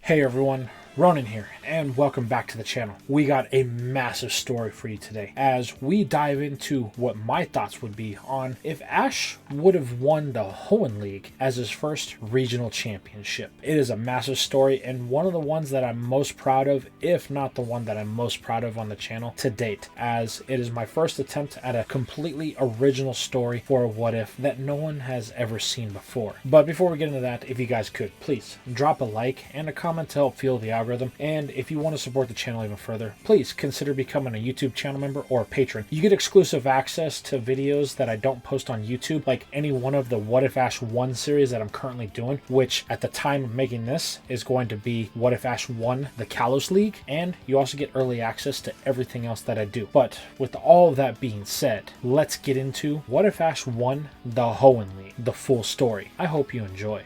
Hey everyone, Ronan here, and welcome back to the channel. We got a massive story for you today as we dive into what my thoughts would be on if Ash would have won the Hoenn League as his first regional championship. It is a massive story and one of the ones that I'm most proud of, if not the one that I'm most proud of on the channel to date, as it is my first attempt at a completely original story for a what if that no one has ever seen before. But before we get into that, if you guys could, please drop a like and a comment to help fuel the algorithm. And if you want to support the channel even further, please consider becoming a YouTube channel member or a patron. You get exclusive access to videos that I don't post on YouTube, like any one of the What If Ash 1 series that I'm currently doing, which at the time of making this is going to be What If Ash won the Kalos League, and you also get early access to everything else that I do. But with all of that being said, let's get into What If Ash won the Hoenn League, the full story. I hope you enjoy.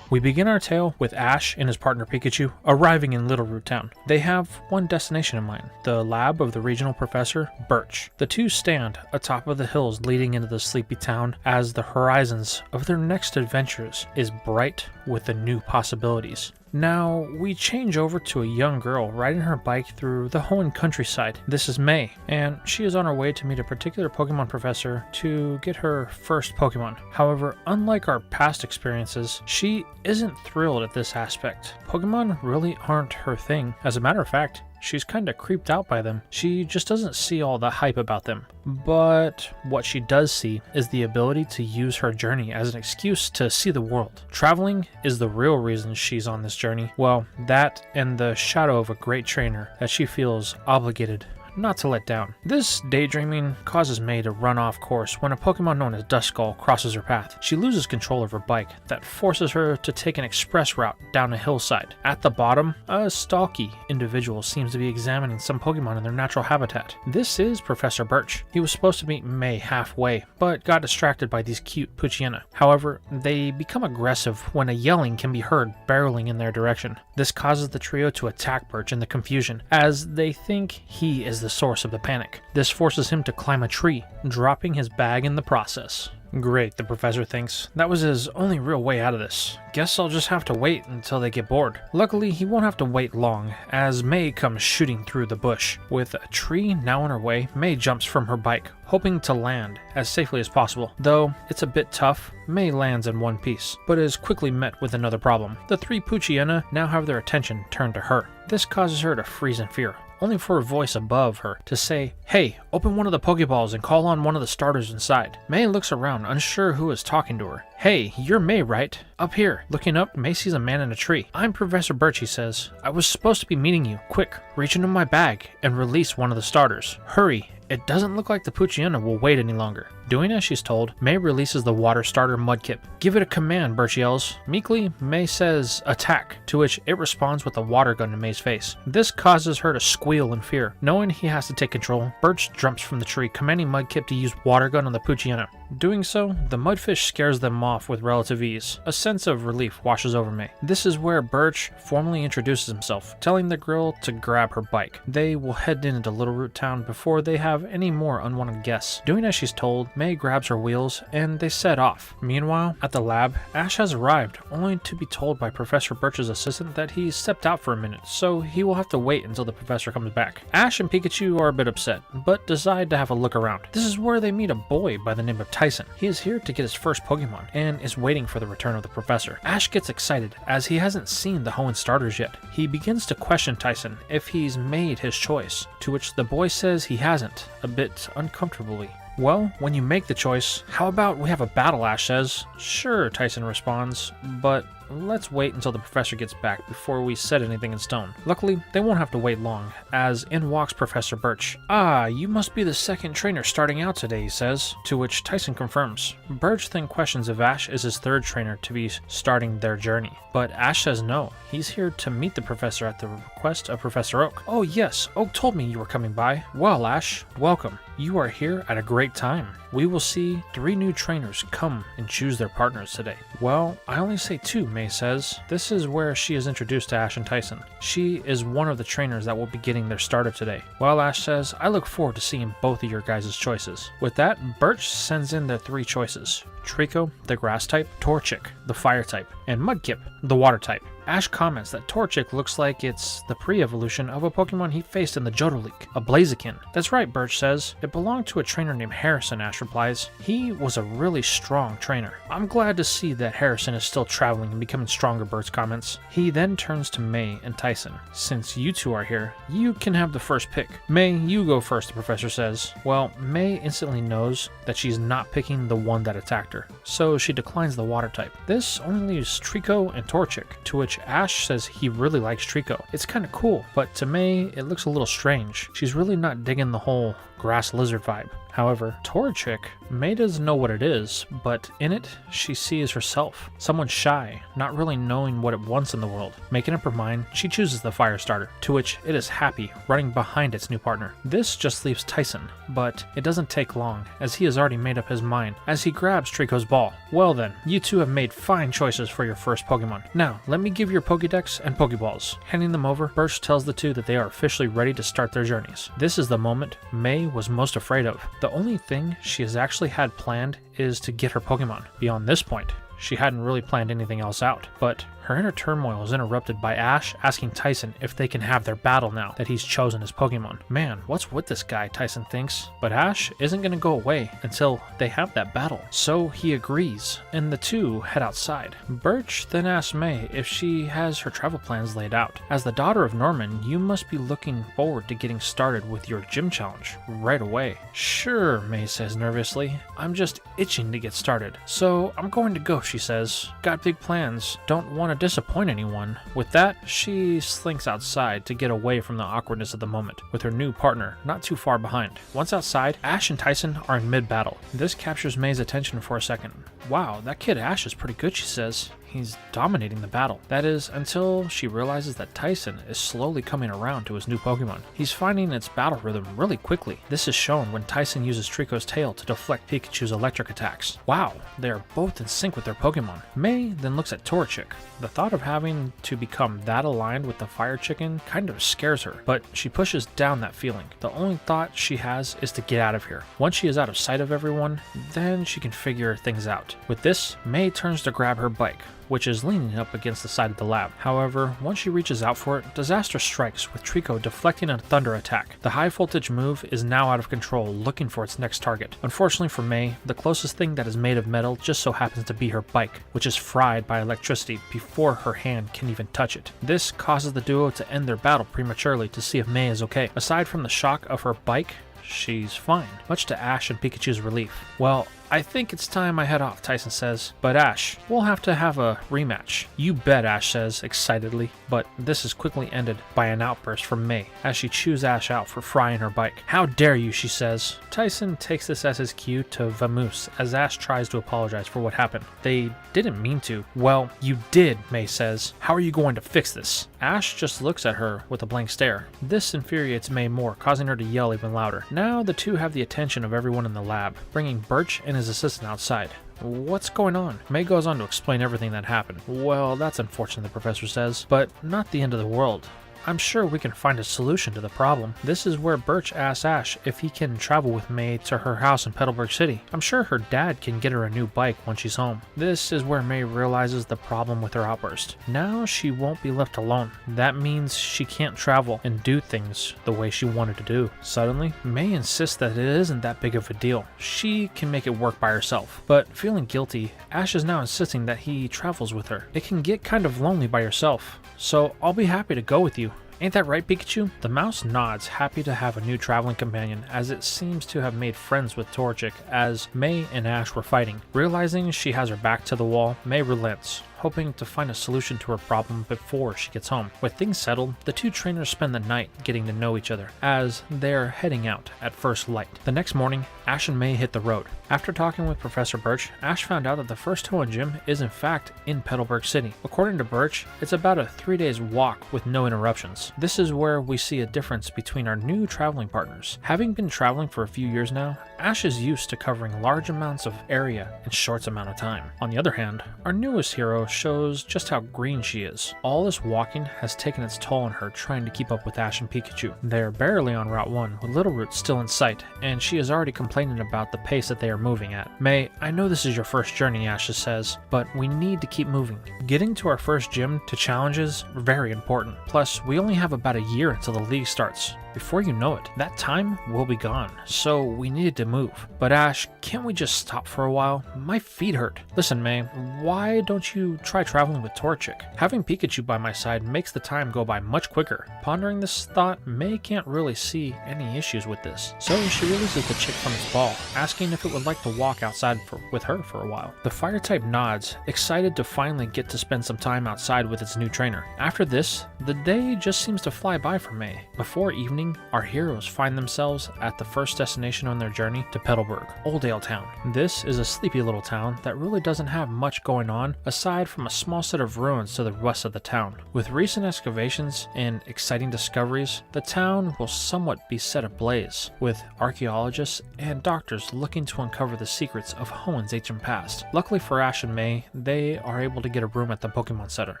We begin our tale with Ash and his partner Pikachu arriving in Little Root Town. They have one destination in mind, the lab of the regional professor, Birch. The two stand atop of the hills leading into the sleepy town as the horizons of their next adventures is bright with the new possibilities. Now, we change over to a young girl riding her bike through the Hoenn countryside. This is May, and she is on her way to meet a particular Pokemon professor to get her first Pokemon. However, unlike our past experiences, she isn't thrilled at this aspect. Pokemon really aren't her thing. As a matter of fact, she's kinda creeped out by them. She just doesn't see all the hype about them. But what she does see is the ability to use her journey as an excuse to see the world. Traveling is the real reason she's on this journey. Well, that and the shadow of a great trainer that she feels obligated not to let down. This daydreaming causes May to run off course when a Pokemon known as Duskull crosses her path. She loses control of her bike that forces her to take an express route down a hillside. At the bottom, a stalky individual seems to be examining some Pokemon in their natural habitat. This is Professor Birch. He was supposed to meet May halfway, but got distracted by these cute Poochyena. However, they become aggressive when a yelling can be heard barreling in their direction. This causes the trio to attack Birch in the confusion, as they think he is the source of the panic. This forces him to climb a tree, dropping his bag in the process. Great, the professor thinks. That was his only real way out of this. Guess I'll just have to wait until they get bored. Luckily, he won't have to wait long, as May comes shooting through the bush. With a tree now in her way, May jumps from her bike, hoping to land as safely as possible. Though it's a bit tough, May lands in one piece, but is quickly met with another problem. The three Poochyena now have their attention turned to her. This causes her to freeze in fear, only for a voice above her to say, "Hey, open one of the Pokeballs and call on one of the starters inside." May looks around, unsure who is talking to her. "Hey, you're May, right? Up here." Looking up, May sees a man in a tree. "I'm Professor Birch," he says. "I was supposed to be meeting you. Quick, reach into my bag and release one of the starters. Hurry. It doesn't look like the Poochyena will wait any longer." Doing as she's told, May releases the water starter Mudkip. "Give it a command," Birch yells. Meekly, May says, "Attack," to which it responds with a water gun to May's face. This causes her to squeal in fear. Knowing he has to take control, Birch jumps from the tree, commanding Mudkip to use water gun on the Poochyena. Doing so, the Mudfish scares them off with relative ease. A sense of relief washes over May. This is where Birch formally introduces himself, telling the girl to grab her bike. They will head into Little Root Town before they have any more unwanted guests. Doing as she's told, May grabs her wheels and they set off. Meanwhile, at the lab, Ash has arrived, only to be told by Professor Birch's assistant that he stepped out for a minute, so he will have to wait until the professor comes back. Ash and Pikachu are a bit upset, but decide to have a look around. This is where they meet a boy by the name of Tyson. He is here to get his first Pokemon and is waiting for the return of the professor. Ash gets excited as he hasn't seen the Hoenn starters yet. He begins to question Tyson if he's made his choice, to which the boy says he hasn't, a bit uncomfortably. "Well, when you make the choice, how about we have a battle?" Ash says. "Sure," Tyson responds, "but let's wait until the professor gets back before we set anything in stone." Luckily, they won't have to wait long, as in walks Professor Birch. "Ah, you must be the second trainer starting out today," he says, to which Tyson confirms. Birch then questions if Ash is his third trainer to be starting their journey, but Ash says no, he's here to meet the professor at the request of Professor Oak. "Oh yes, Oak told me you were coming by." "Well, Ash, welcome. You are here at a great time. We will see 3 new trainers come and choose their partners today." "Well, I only say 2, May says. This is where she is introduced to Ash and Tyson. She is one of the trainers that will be getting their startup today. Well, Ash says, I look forward to seeing both of your guys' choices. With that, Birch sends in their 3 choices. Trico, the grass type, Torchic, the fire type, and Mudkip, the water type. Ash comments that Torchic looks like it's the pre-evolution of a Pokemon he faced in the Johto League, a Blaziken. That's right, Birch says. It belonged to a trainer named Harrison, Ash replies. He was a really strong trainer. I'm glad to see that Harrison is still traveling and becoming stronger, Birch comments. He then turns to May and Tyson. Since you two are here, you can have the first pick. May, you go first, the professor says. Well, May instantly knows that she's not picking the one that attacked her, so she declines the water type. This only leaves Trico and Torchic, to which Ash says he really likes Trico. It's kind of cool, but to May, it looks a little strange. She's really not digging the whole grass lizard vibe. However, Torchic, May doesn't know what it is, but in it, she sees herself. Someone shy, not really knowing what it wants in the world. Making up her mind, she chooses the fire starter, to which it is happy, running behind its new partner. This just leaves Tyson, but it doesn't take long, as he has already made up his mind, as he grabs Trico's ball. Well then, you two have made fine choices for your first Pokemon. Now, let me give your Pokédex and Pokéballs. Handing them over, Birch tells the two that they are officially ready to start their journeys. This is the moment May was most afraid of. The only thing she has actually had planned is to get her Pokemon. Beyond this point, she hadn't really planned anything else out, but her inner turmoil is interrupted by Ash asking Tyson if they can have their battle now that he's chosen his Pokemon. Man, what's with this guy, Tyson thinks. But Ash isn't going to go away until they have that battle. So he agrees, and the two head outside. Birch then asks May if she has her travel plans laid out. As the daughter of Norman, you must be looking forward to getting started with your gym challenge right away. Sure, May says nervously. I'm just itching to get started. So I'm going to go, she says. Got big plans. Don't want to disappoint anyone. With that, she slinks outside to get away from the awkwardness of the moment, with her new partner not too far behind. Once outside, Ash and Tyson are in mid-battle. This captures May's attention for a second. Wow, that kid Ash is pretty good, she says. He's dominating the battle. That is, until she realizes that Tyson is slowly coming around to his new Pokemon. He's finding its battle rhythm really quickly. This is shown when Tyson uses Trico's tail to deflect Pikachu's electric attacks. Wow, they are both in sync with their Pokemon. May then looks at Torchic. The thought of having to become that aligned with the fire chicken kind of scares her, but she pushes down that feeling. The only thought she has is to get out of here. Once she is out of sight of everyone, then she can figure things out. With this, May turns to grab her bike, which is leaning up against the side of the lab. However, once she reaches out for it, disaster strikes, with Trico deflecting a thunder attack. The high voltage move is now out of control, looking for its next target. Unfortunately for May, the closest thing that is made of metal just so happens to be her bike, which is fried by electricity before her hand can even touch it. This causes the duo to end their battle prematurely to see if May is okay. Aside from the shock of her bike, she's fine, much to Ash and Pikachu's relief. Well, I think it's time I head off, Tyson says. But Ash, we'll have to have a rematch. You bet, Ash says excitedly. But this is quickly ended by an outburst from May as she chews Ash out for frying her bike. How dare you, she says. Tyson takes this as his cue to vamoose as Ash tries to apologize for what happened. They didn't mean to. Well, you did, May says. How are you going to fix this? Ash just looks at her with a blank stare. This infuriates May more, causing her to yell even louder. Now the two have the attention of everyone in the lab, bringing Birch and his assistant outside. What's going on? May goes on to explain everything that happened. Well, that's unfortunate, the professor says, but not the end of the world. I'm sure we can find a solution to the problem. This is where Birch asks Ash if he can travel with May to her house in Petalburg City. I'm sure her dad can get her a new bike once she's home. This is where May realizes the problem with her outburst. Now she won't be left alone. That means she can't travel and do things the way she wanted to do. Suddenly, May insists that it isn't that big of a deal. She can make it work by herself. But feeling guilty, Ash is now insisting that he travels with her. It can get kind of lonely by yourself, so I'll be happy to go with you. Ain't that right, Pikachu? The mouse nods, happy to have a new traveling companion, as it seems to have made friends with Torchic as May and Ash were fighting. Realizing she has her back to the wall, May relents, hoping to find a solution to her problem before she gets home. With things settled, the two trainers spend the night getting to know each other as they're heading out at first light. The next morning, Ash and May hit the road. After talking with Professor Birch, Ash found out that the first Hoenn gym is in fact in Petalburg City. According to Birch, it's about a 3 days walk with no interruptions. This is where we see a difference between our new traveling partners. Having been traveling for a few years now, Ash is used to covering large amounts of area in short amount of time. On the other hand, our newest hero photo shows just how green she is. All this walking has taken its toll on her trying to keep up with Ash and Pikachu. They're barely on Route 1, with Littleroot still in sight, and she is already complaining about the pace that they are moving at. May, I know this is your first journey, Ash says, but we need to keep moving. Getting to our first gym to challenge is very important. Plus, we only have about a year until the league starts. Before you know it, that time will be gone, so we needed to move. But Ash, can't we just stop for a while? My feet hurt. Listen, May, why don't you try traveling with Torchic? Having Pikachu by my side makes the time go by much quicker. Pondering this thought, May can't really see any issues with this, so she releases the chick from its ball, asking if it would like to walk outside with her for a while. The fire type nods, excited to finally get to spend some time outside with its new trainer. After this, the day just seems to fly by for May. Before evening, our heroes find themselves at the first destination on their journey to Petalburg, Oldale Town. This is a sleepy little town that really doesn't have much going on aside from a small set of ruins to the west of the town. With recent excavations and exciting discoveries, the town will somewhat be set ablaze, with archaeologists and doctors looking to uncover the secrets of Hoenn's ancient past. Luckily for Ash and May, they are able to get a room at the Pokémon Center.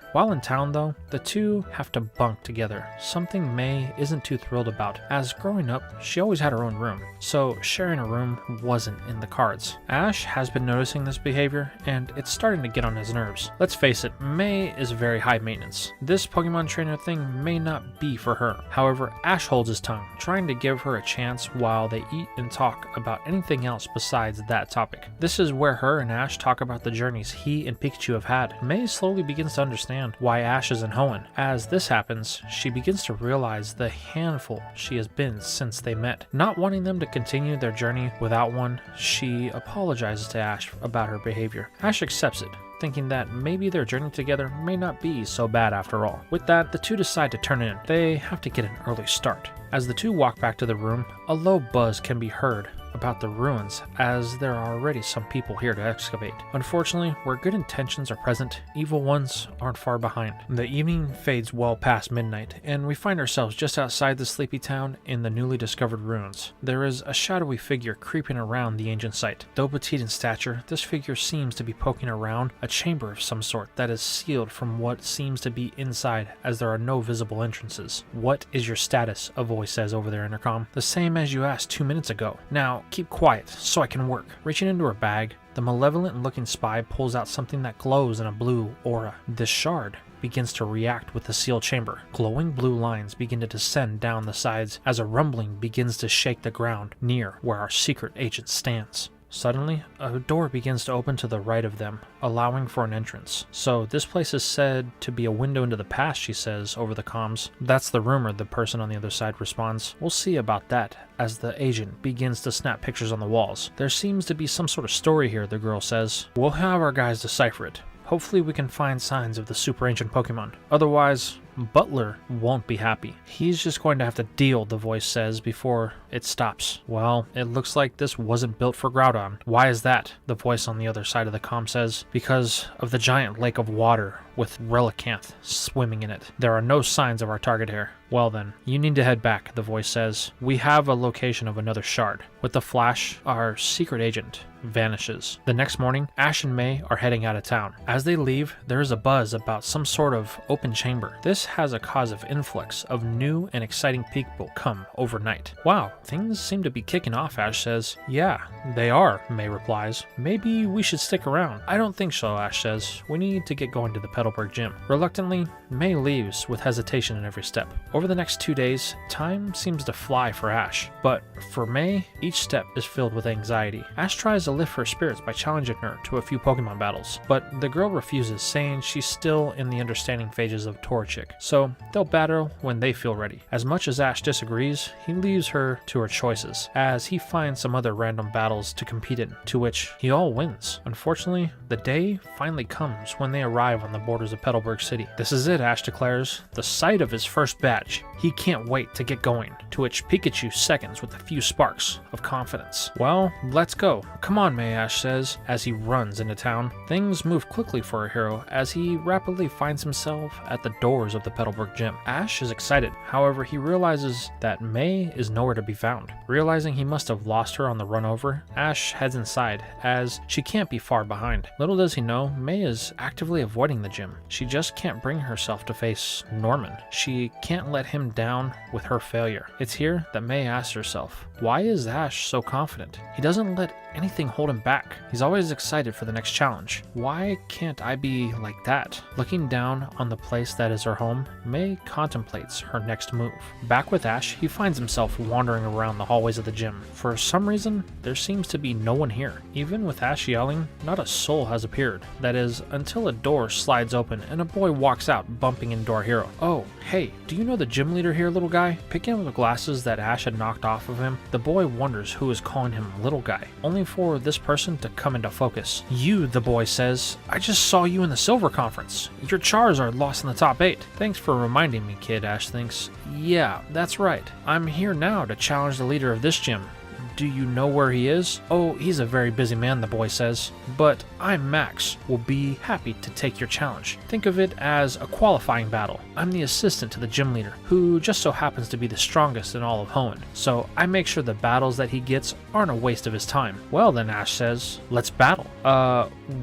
While in town though, the two have to bunk together, something May isn't too thrilled about, as growing up, she always had her own room, so sharing a room wasn't in the cards. Ash has been noticing this behavior, and it's starting to get on his nerves. Let's face it, May is very high maintenance. This Pokemon trainer thing may not be for her. However, Ash holds his tongue, trying to give her a chance while they eat and talk about anything else besides that topic. This is where her and Ash talk about the journeys he and Pikachu have had. May slowly begins to understand why Ash is in Hoenn. As this happens, she begins to realize the handful she has been since they met. Not wanting them to continue their journey without one, she apologizes to Ash about her behavior. Ash accepts it, thinking that maybe their journey together may not be so bad after all. With that, the two decide to turn in. They have to get an early start. As the two walk back to the room, a low buzz can be heard about the ruins, as there are already some people here to excavate. Unfortunately, where good intentions are present, evil ones aren't far behind. The evening fades well past midnight, and we find ourselves just outside the sleepy town in the newly discovered ruins. There is a shadowy figure creeping around the ancient site. Though petite in stature, this figure seems to be poking around a chamber of some sort that is sealed from what seems to be inside, as there are no visible entrances. "What is your status?" a voice says over their intercom. "The same as you asked 2 minutes ago. Now, keep quiet so I can work." Reaching into her bag, the malevolent-looking spy pulls out something that glows in a blue aura. This shard begins to react with the sealed chamber. Glowing blue lines begin to descend down the sides as a rumbling begins to shake the ground near where our secret agent stands. Suddenly, a door begins to open to the right of them, allowing for an entrance. "So this place is said to be a window into the past," she says over the comms. "That's the rumor," the person on the other side responds. "We'll see about that," as the agent begins to snap pictures on the walls. "There seems to be some sort of story here," the girl says. "We'll have our guys decipher it. Hopefully we can find signs of the super ancient Pokemon. Otherwise, Butler won't be happy. He's just going to have to deal," the voice says before it stops. "Well, it looks like this wasn't built for Groudon." "Why is that?" the voice on the other side of the comm says. "Because of the giant lake of water with Relicanth swimming in it. There are no signs of our target here." "Well then, you need to head back," the voice says. "We have a location of another shard." With the flash, our secret agent vanishes. The next morning, Ash and May are heading out of town. As they leave, there is a buzz about some sort of open chamber. This has a cause of influx of new and exciting people come overnight. "Wow, things seem to be kicking off," Ash says. "Yeah, they are," May replies. "Maybe we should stick around." "I don't think so," Ash says. "We need to get going to the Petalburg gym." Reluctantly, May leaves with hesitation in every step. Over the next 2 days, time seems to fly for Ash, but for May, each step is filled with anxiety. Ash tries to lift her spirits by challenging her to a few Pokemon battles, but the girl refuses, saying she's still in the understanding phases of Torchic, so they'll battle when they feel ready. As much as Ash disagrees, he leaves her to her choices, as he finds some other random battles to compete in, to which he all wins. Unfortunately, the day finally comes when they arrive on the borders of Petalburg City. "This is it," Ash declares, the sight of his first badge. He can't wait to get going, to which Pikachu seconds with a few sparks of confidence. "Well, let's go. Come on, on, May, Ash says as he runs into town. Things move quickly for our hero as he rapidly finds himself at the doors of the Petalburg gym. Ash is excited, however he realizes that May is nowhere to be found. Realizing he must have lost her on the run over, Ash heads inside as she can't be far behind. Little does he know, May is actively avoiding the gym. She just can't bring herself to face Norman. She can't let him down with her failure. It's here that May asks herself, why is Ash so confident? He doesn't let anything hold him back. He's always excited for the next challenge. Why can't I be like that? Looking down on the place that is her home, May contemplates her next move. Back with Ash, he finds himself wandering around the hallways of the gym. For some reason, there seems to be no one here. Even with Ash yelling, not a soul has appeared. That is, until a door slides open and a boy walks out, bumping into our hero. Oh, hey, do you know the gym leader here, little guy? Picking up the glasses that Ash had knocked off of him, the boy wonders who is calling him little guy, only for this person to come into focus. You, the boy says, I just saw you in the silver conference. Your Charizard lost in the top 8. Thanks for reminding me, kid, Ash thinks. Yeah, that's right. I'm here now to challenge the leader of this gym. Do you know where he is? Oh, he's a very busy man, the boy says. But I'm Max. Will be happy to take your challenge. Think of it as a qualifying battle. I'm the assistant to the gym leader, who just so happens to be the strongest in all of Hoenn. So I make sure the battles that he gets aren't a waste of his time. Well then, Ash says, let's battle.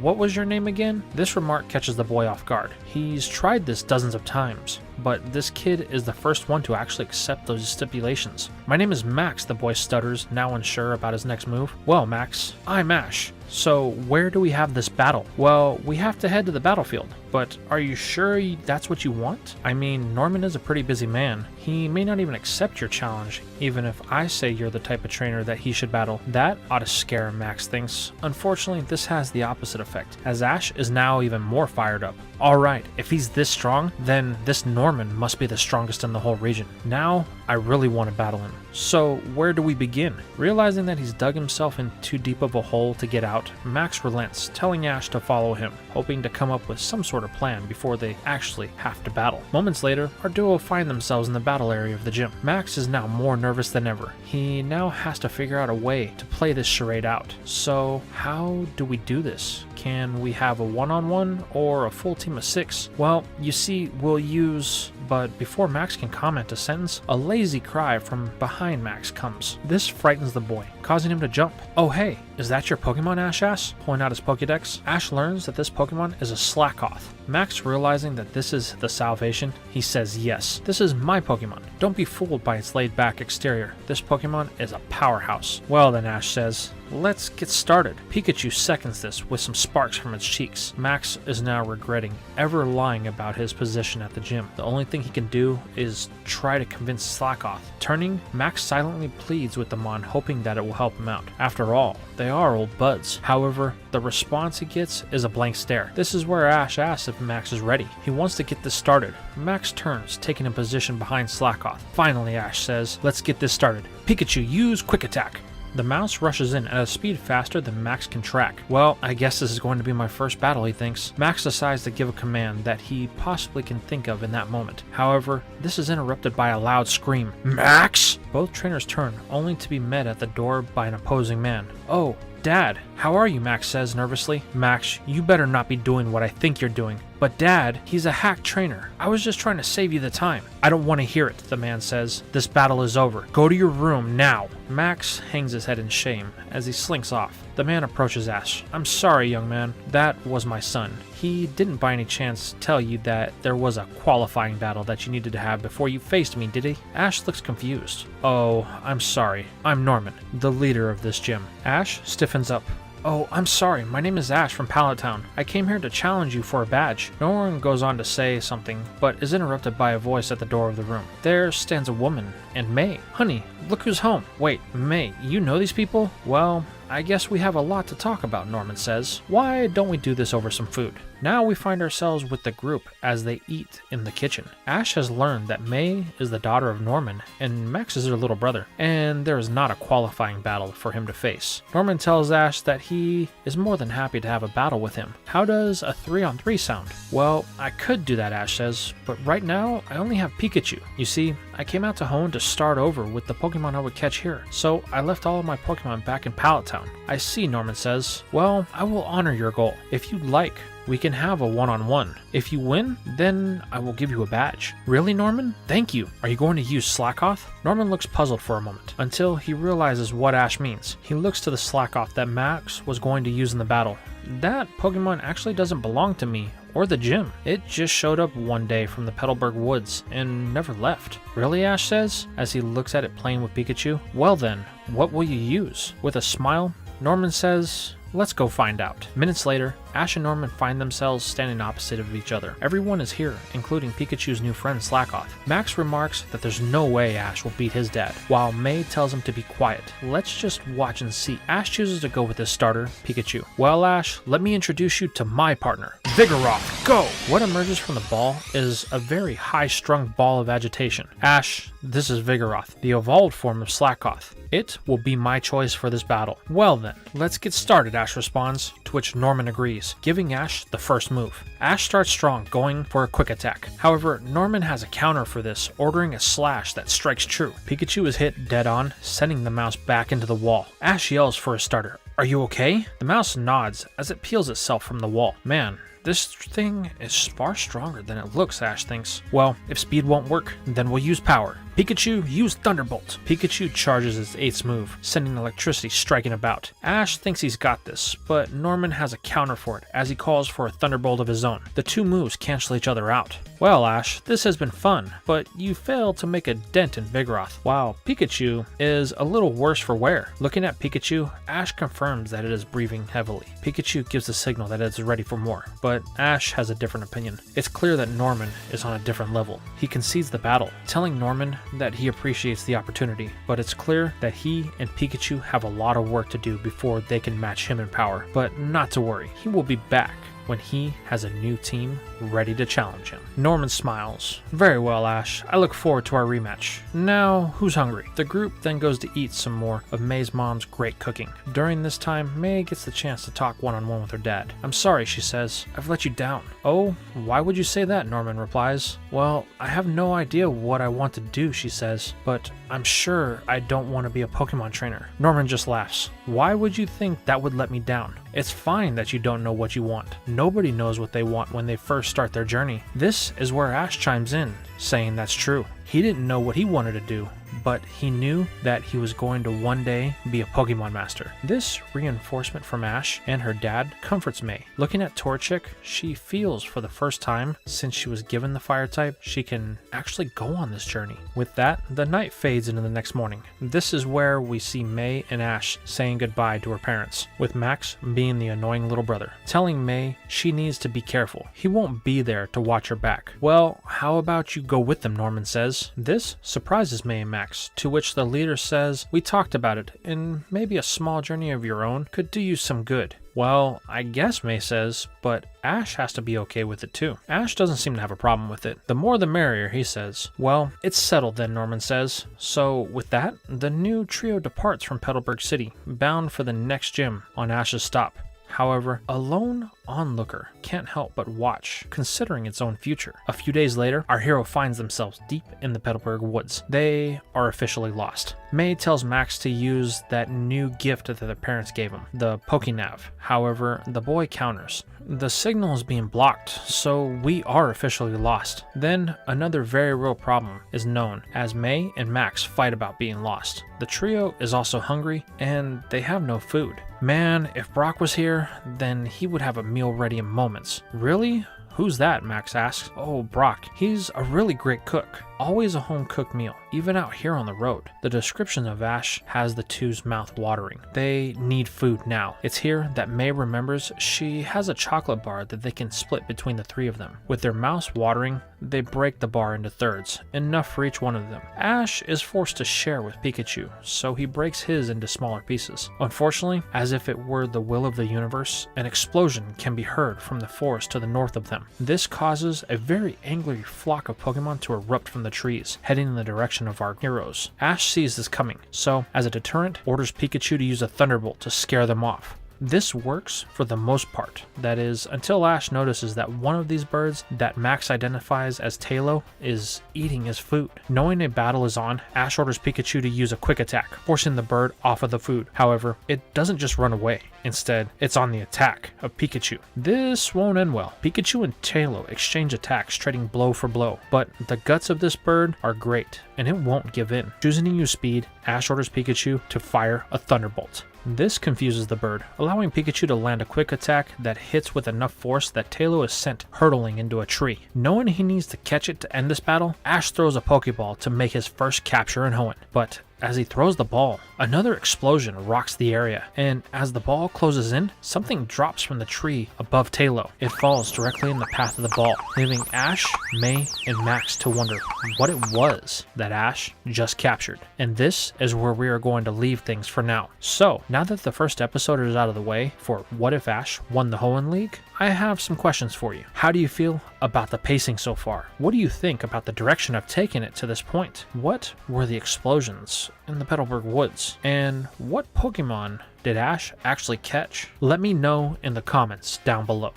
What was your name again? This remark catches the boy off guard. He's tried this dozens of times, but this kid is the first one to actually accept those stipulations. My name is Max, the boy stutters, now unsure about his next move. Well, Max, I'm Ash. So where do we have this battle? Well, we have to head to the battlefield. But are you sure that's what you want? I mean, Norman is a pretty busy man. He may not even accept your challenge, even if I say you're the type of trainer that he should battle. That ought to scare him, Max thinks. Unfortunately, this has the opposite effect, as Ash is now even more fired up. Alright, if he's this strong, then this Norman must be the strongest in the whole region. Now, I really want to battle him. So, where do we begin? Realizing that he's dug himself in too deep of a hole to get out, Max relents, telling Ash to follow him, hoping to come up with some sort of plan before they actually have to battle. Moments later, our duo find themselves in the battle area of the gym. Max is now more nervous than ever. He now has to figure out a way to play this charade out. So, how do we do this? Can we have a one-on-one or a full team of 6? Well, you see, we'll use... But before Max can comment a sentence, a lazy cry from behind Max comes. This frightens the boy, causing him to jump. Oh hey, is that your Pokemon, Ash asks, pulling out his Pokédex. Ash learns that this Pokemon is a Slackoth. Max, realizing that this is the salvation, he says yes, this is my Pokemon. Don't be fooled by its laid-back exterior. This Pokemon is a powerhouse. Well then, Ash says, let's get started. Pikachu seconds this with some sparks from its cheeks. Max is now regretting ever lying about his position at the gym. The only thing he can do is try to convince Slackoth. Turning, Max silently pleads with the Mon, hoping that it will help him out. After all, they are old buds. However, the response he gets is a blank stare. This is where Ash asks if Max is ready. He wants to get this started. Max turns, taking a position behind Slackoth. Finally, Ash says, let's get this started. Pikachu, use Quick Attack. The mouse rushes in at a speed faster than Max can track. Well, I guess this is going to be my first battle, he thinks. Max decides to give a command that he possibly can think of in that moment. However, this is interrupted by a loud scream. Max! Both trainers turn, only to be met at the door by an opposing man. Oh, Dad, how are you? Max says nervously. Max, you better not be doing what I think you're doing. But Dad, he's a hack trainer. I was just trying to save you the time. I don't want to hear it, the man says. This battle is over. Go to your room now. Max hangs his head in shame as he slinks off. The man approaches Ash. I'm sorry, young man. That was my son. He didn't by any chance tell you that there was a qualifying battle that you needed to have before you faced me, did he? Ash looks confused. Oh, I'm sorry. I'm Norman, the leader of this gym. Ash stiffens up. Oh, I'm sorry. My name is Ash from Pallet Town. I came here to challenge you for a badge. Norman goes on to say something, but is interrupted by a voice at the door of the room. There stands a woman, and May. Honey, look who's home. Wait, May, you know these people? Well, I guess we have a lot to talk about, Norman says. Why don't we do this over some food? Now we find ourselves with the group as they eat in the kitchen. Ash has learned that May is the daughter of Norman and Max is her little brother, and there is not a qualifying battle for him to face. Norman tells Ash that he is more than happy to have a battle with him. How does a 3-on-3 sound? Well, I could do that, Ash says, but right now I only have Pikachu. You see, I came out to Hoenn to start over with the Pokemon I would catch here, so I left all of my Pokemon back in Pallet Town. I see, Norman says. Well, I will honor your goal. If you'd like, we can have a one-on-one. If you win, then I will give you a badge. Really, Norman? Thank you. Are you going to use Slackoth? Norman looks puzzled for a moment, until he realizes what Ash means. He looks to the Slackoth that Max was going to use in the battle. That Pokemon actually doesn't belong to me or the gym. It just showed up one day from the Petalburg woods and never left. Really, Ash says, as he looks at it playing with Pikachu. Well then, what will you use? With a smile, Norman says, let's go find out. Minutes later, Ash and Norman find themselves standing opposite of each other. Everyone is here, including Pikachu's new friend Slackoth. Max remarks that there's no way Ash will beat his dad, while May tells him to be quiet. Let's just watch and see. Ash chooses to go with his starter, Pikachu. Well, Ash, let me introduce you to my partner, Vigoroth, go! What emerges from the ball is a very high-strung ball of agitation. Ash, this is Vigoroth, the evolved form of Slackoth. It will be my choice for this battle. Well then, let's get started, Ash responds, to which Norman agrees, giving Ash the first move. Ash starts strong, going for a quick attack. However, Norman has a counter for this, ordering a slash that strikes true. Pikachu is hit dead on, sending the mouse back into the wall. Ash yells for his starter, "Are you okay?" The mouse nods as it peels itself from the wall. Man, this thing is far stronger than it looks, Ash thinks. Well, if speed won't work, then we'll use power. Pikachu, use Thunderbolt. Pikachu charges its 8th move, sending electricity striking about. Ash thinks he's got this, but Norman has a counter for it as he calls for a Thunderbolt of his own. The two moves cancel each other out. Well, Ash, this has been fun, but you failed to make a dent in Vigoroth, while Pikachu is a little worse for wear. Looking at Pikachu, Ash confirms that it is breathing heavily. Pikachu gives the signal that it is ready for more, but Ash has a different opinion. It's clear that Norman is on a different level. He concedes the battle, telling Norman that he appreciates the opportunity, but it's clear that he and Pikachu have a lot of work to do before they can match him in power. But not to worry, he will be back when he has a new team ready to challenge him. Norman smiles. Very well, Ash. I look forward to our rematch. Now, who's hungry? The group then goes to eat some more of May's mom's great cooking. During this time, May gets the chance to talk one-on-one with her dad. I'm sorry, she says. I've let you down. Oh, why would you say that? Norman replies. Well, I have no idea what I want to do, she says, but I'm sure I don't want to be a Pokemon trainer. Norman just laughs. Why would you think that would let me down? It's fine that you don't know what you want. Nobody knows what they want when they first start their journey. This is where Ash chimes in, saying that's true. He didn't know what he wanted to do, but he knew that he was going to one day be a Pokemon master. This reinforcement from Ash and her dad comforts May. Looking at Torchic, she feels for the first time since she was given the fire type, she can actually go on this journey. With that, the night fades into the next morning. This is where we see May and Ash saying goodbye to her parents, with Max being the annoying little brother, telling May she needs to be careful. He won't be there to watch her back. Well, how about you go with them, Norman says. This surprises May and Max, to which the leader says, we talked about it, and maybe a small journey of your own could do you some good. Well, I guess, May says, but Ash has to be okay with it too. Ash doesn't seem to have a problem with it. The more the merrier, he says. Well, it's settled then, Norman says. So with that, the new trio departs from Petalburg City, bound for the next gym on Ash's stop. However, a lone onlooker can't help but watch, considering its own future. A few days later, our hero finds themselves deep in the Petalburg woods. They are officially lost. May tells Max to use that new gift that their parents gave him, the Pokénav. However, the boy counters. The signal is being blocked, so we are officially lost. Then, another very real problem is known as May and Max fight about being lost. The trio is also hungry, and they have no food. Man, if Brock was here, then he would have a meal ready in moments. Really? Who's that? Max asks. Oh, Brock. He's a really great cook. Always a home-cooked meal, even out here on the road. The description of Ash has the two's mouth watering. They need food now. It's here that May remembers she has a chocolate bar that they can split between the three of them. With their mouths watering, they break the bar into thirds, enough for each one of them. Ash is forced to share with Pikachu, so he breaks his into smaller pieces. Unfortunately, as if it were the will of the universe, an explosion can be heard from the forest to the north of them. This causes a very angry flock of Pokemon to erupt from the trees, heading in the direction of our heroes. Ash sees this coming, so as a deterrent, orders Pikachu to use a Thunderbolt to scare them off. This works for the most part, that is, until Ash notices that one of these birds that Max identifies as Talo is eating his food. Knowing a battle is on, Ash orders Pikachu to use a quick attack, forcing the bird off of the food. However, it doesn't just run away. Instead, it's on the attack of Pikachu. This won't end well. Pikachu and Talo exchange attacks, trading blow for blow, but the guts of this bird are great, and it won't give in. Choosing to use speed, Ash orders Pikachu to fire a Thunderbolt. This confuses the bird, allowing Pikachu to land a quick attack that hits with enough force that Talo is sent hurtling into a tree. Knowing he needs to catch it to end this battle, Ash throws a Pokeball to make his first capture in Hoenn. But as he throws the ball, another explosion rocks the area, and as the ball closes in, something drops from the tree above Talo. It falls directly in the path of the ball, leaving Ash, May, and Max to wonder what it was that Ash just captured. And this is where we are going to leave things for now. So, now that the first episode is out of the way for What If Ash Won the Hoenn League, I have some questions for you. How do you feel about the pacing so far? What do you think about the direction I've taken it to this point? What were the explosions in the Petalburg Woods? And what Pokemon did Ash actually catch? Let me know in the comments down below.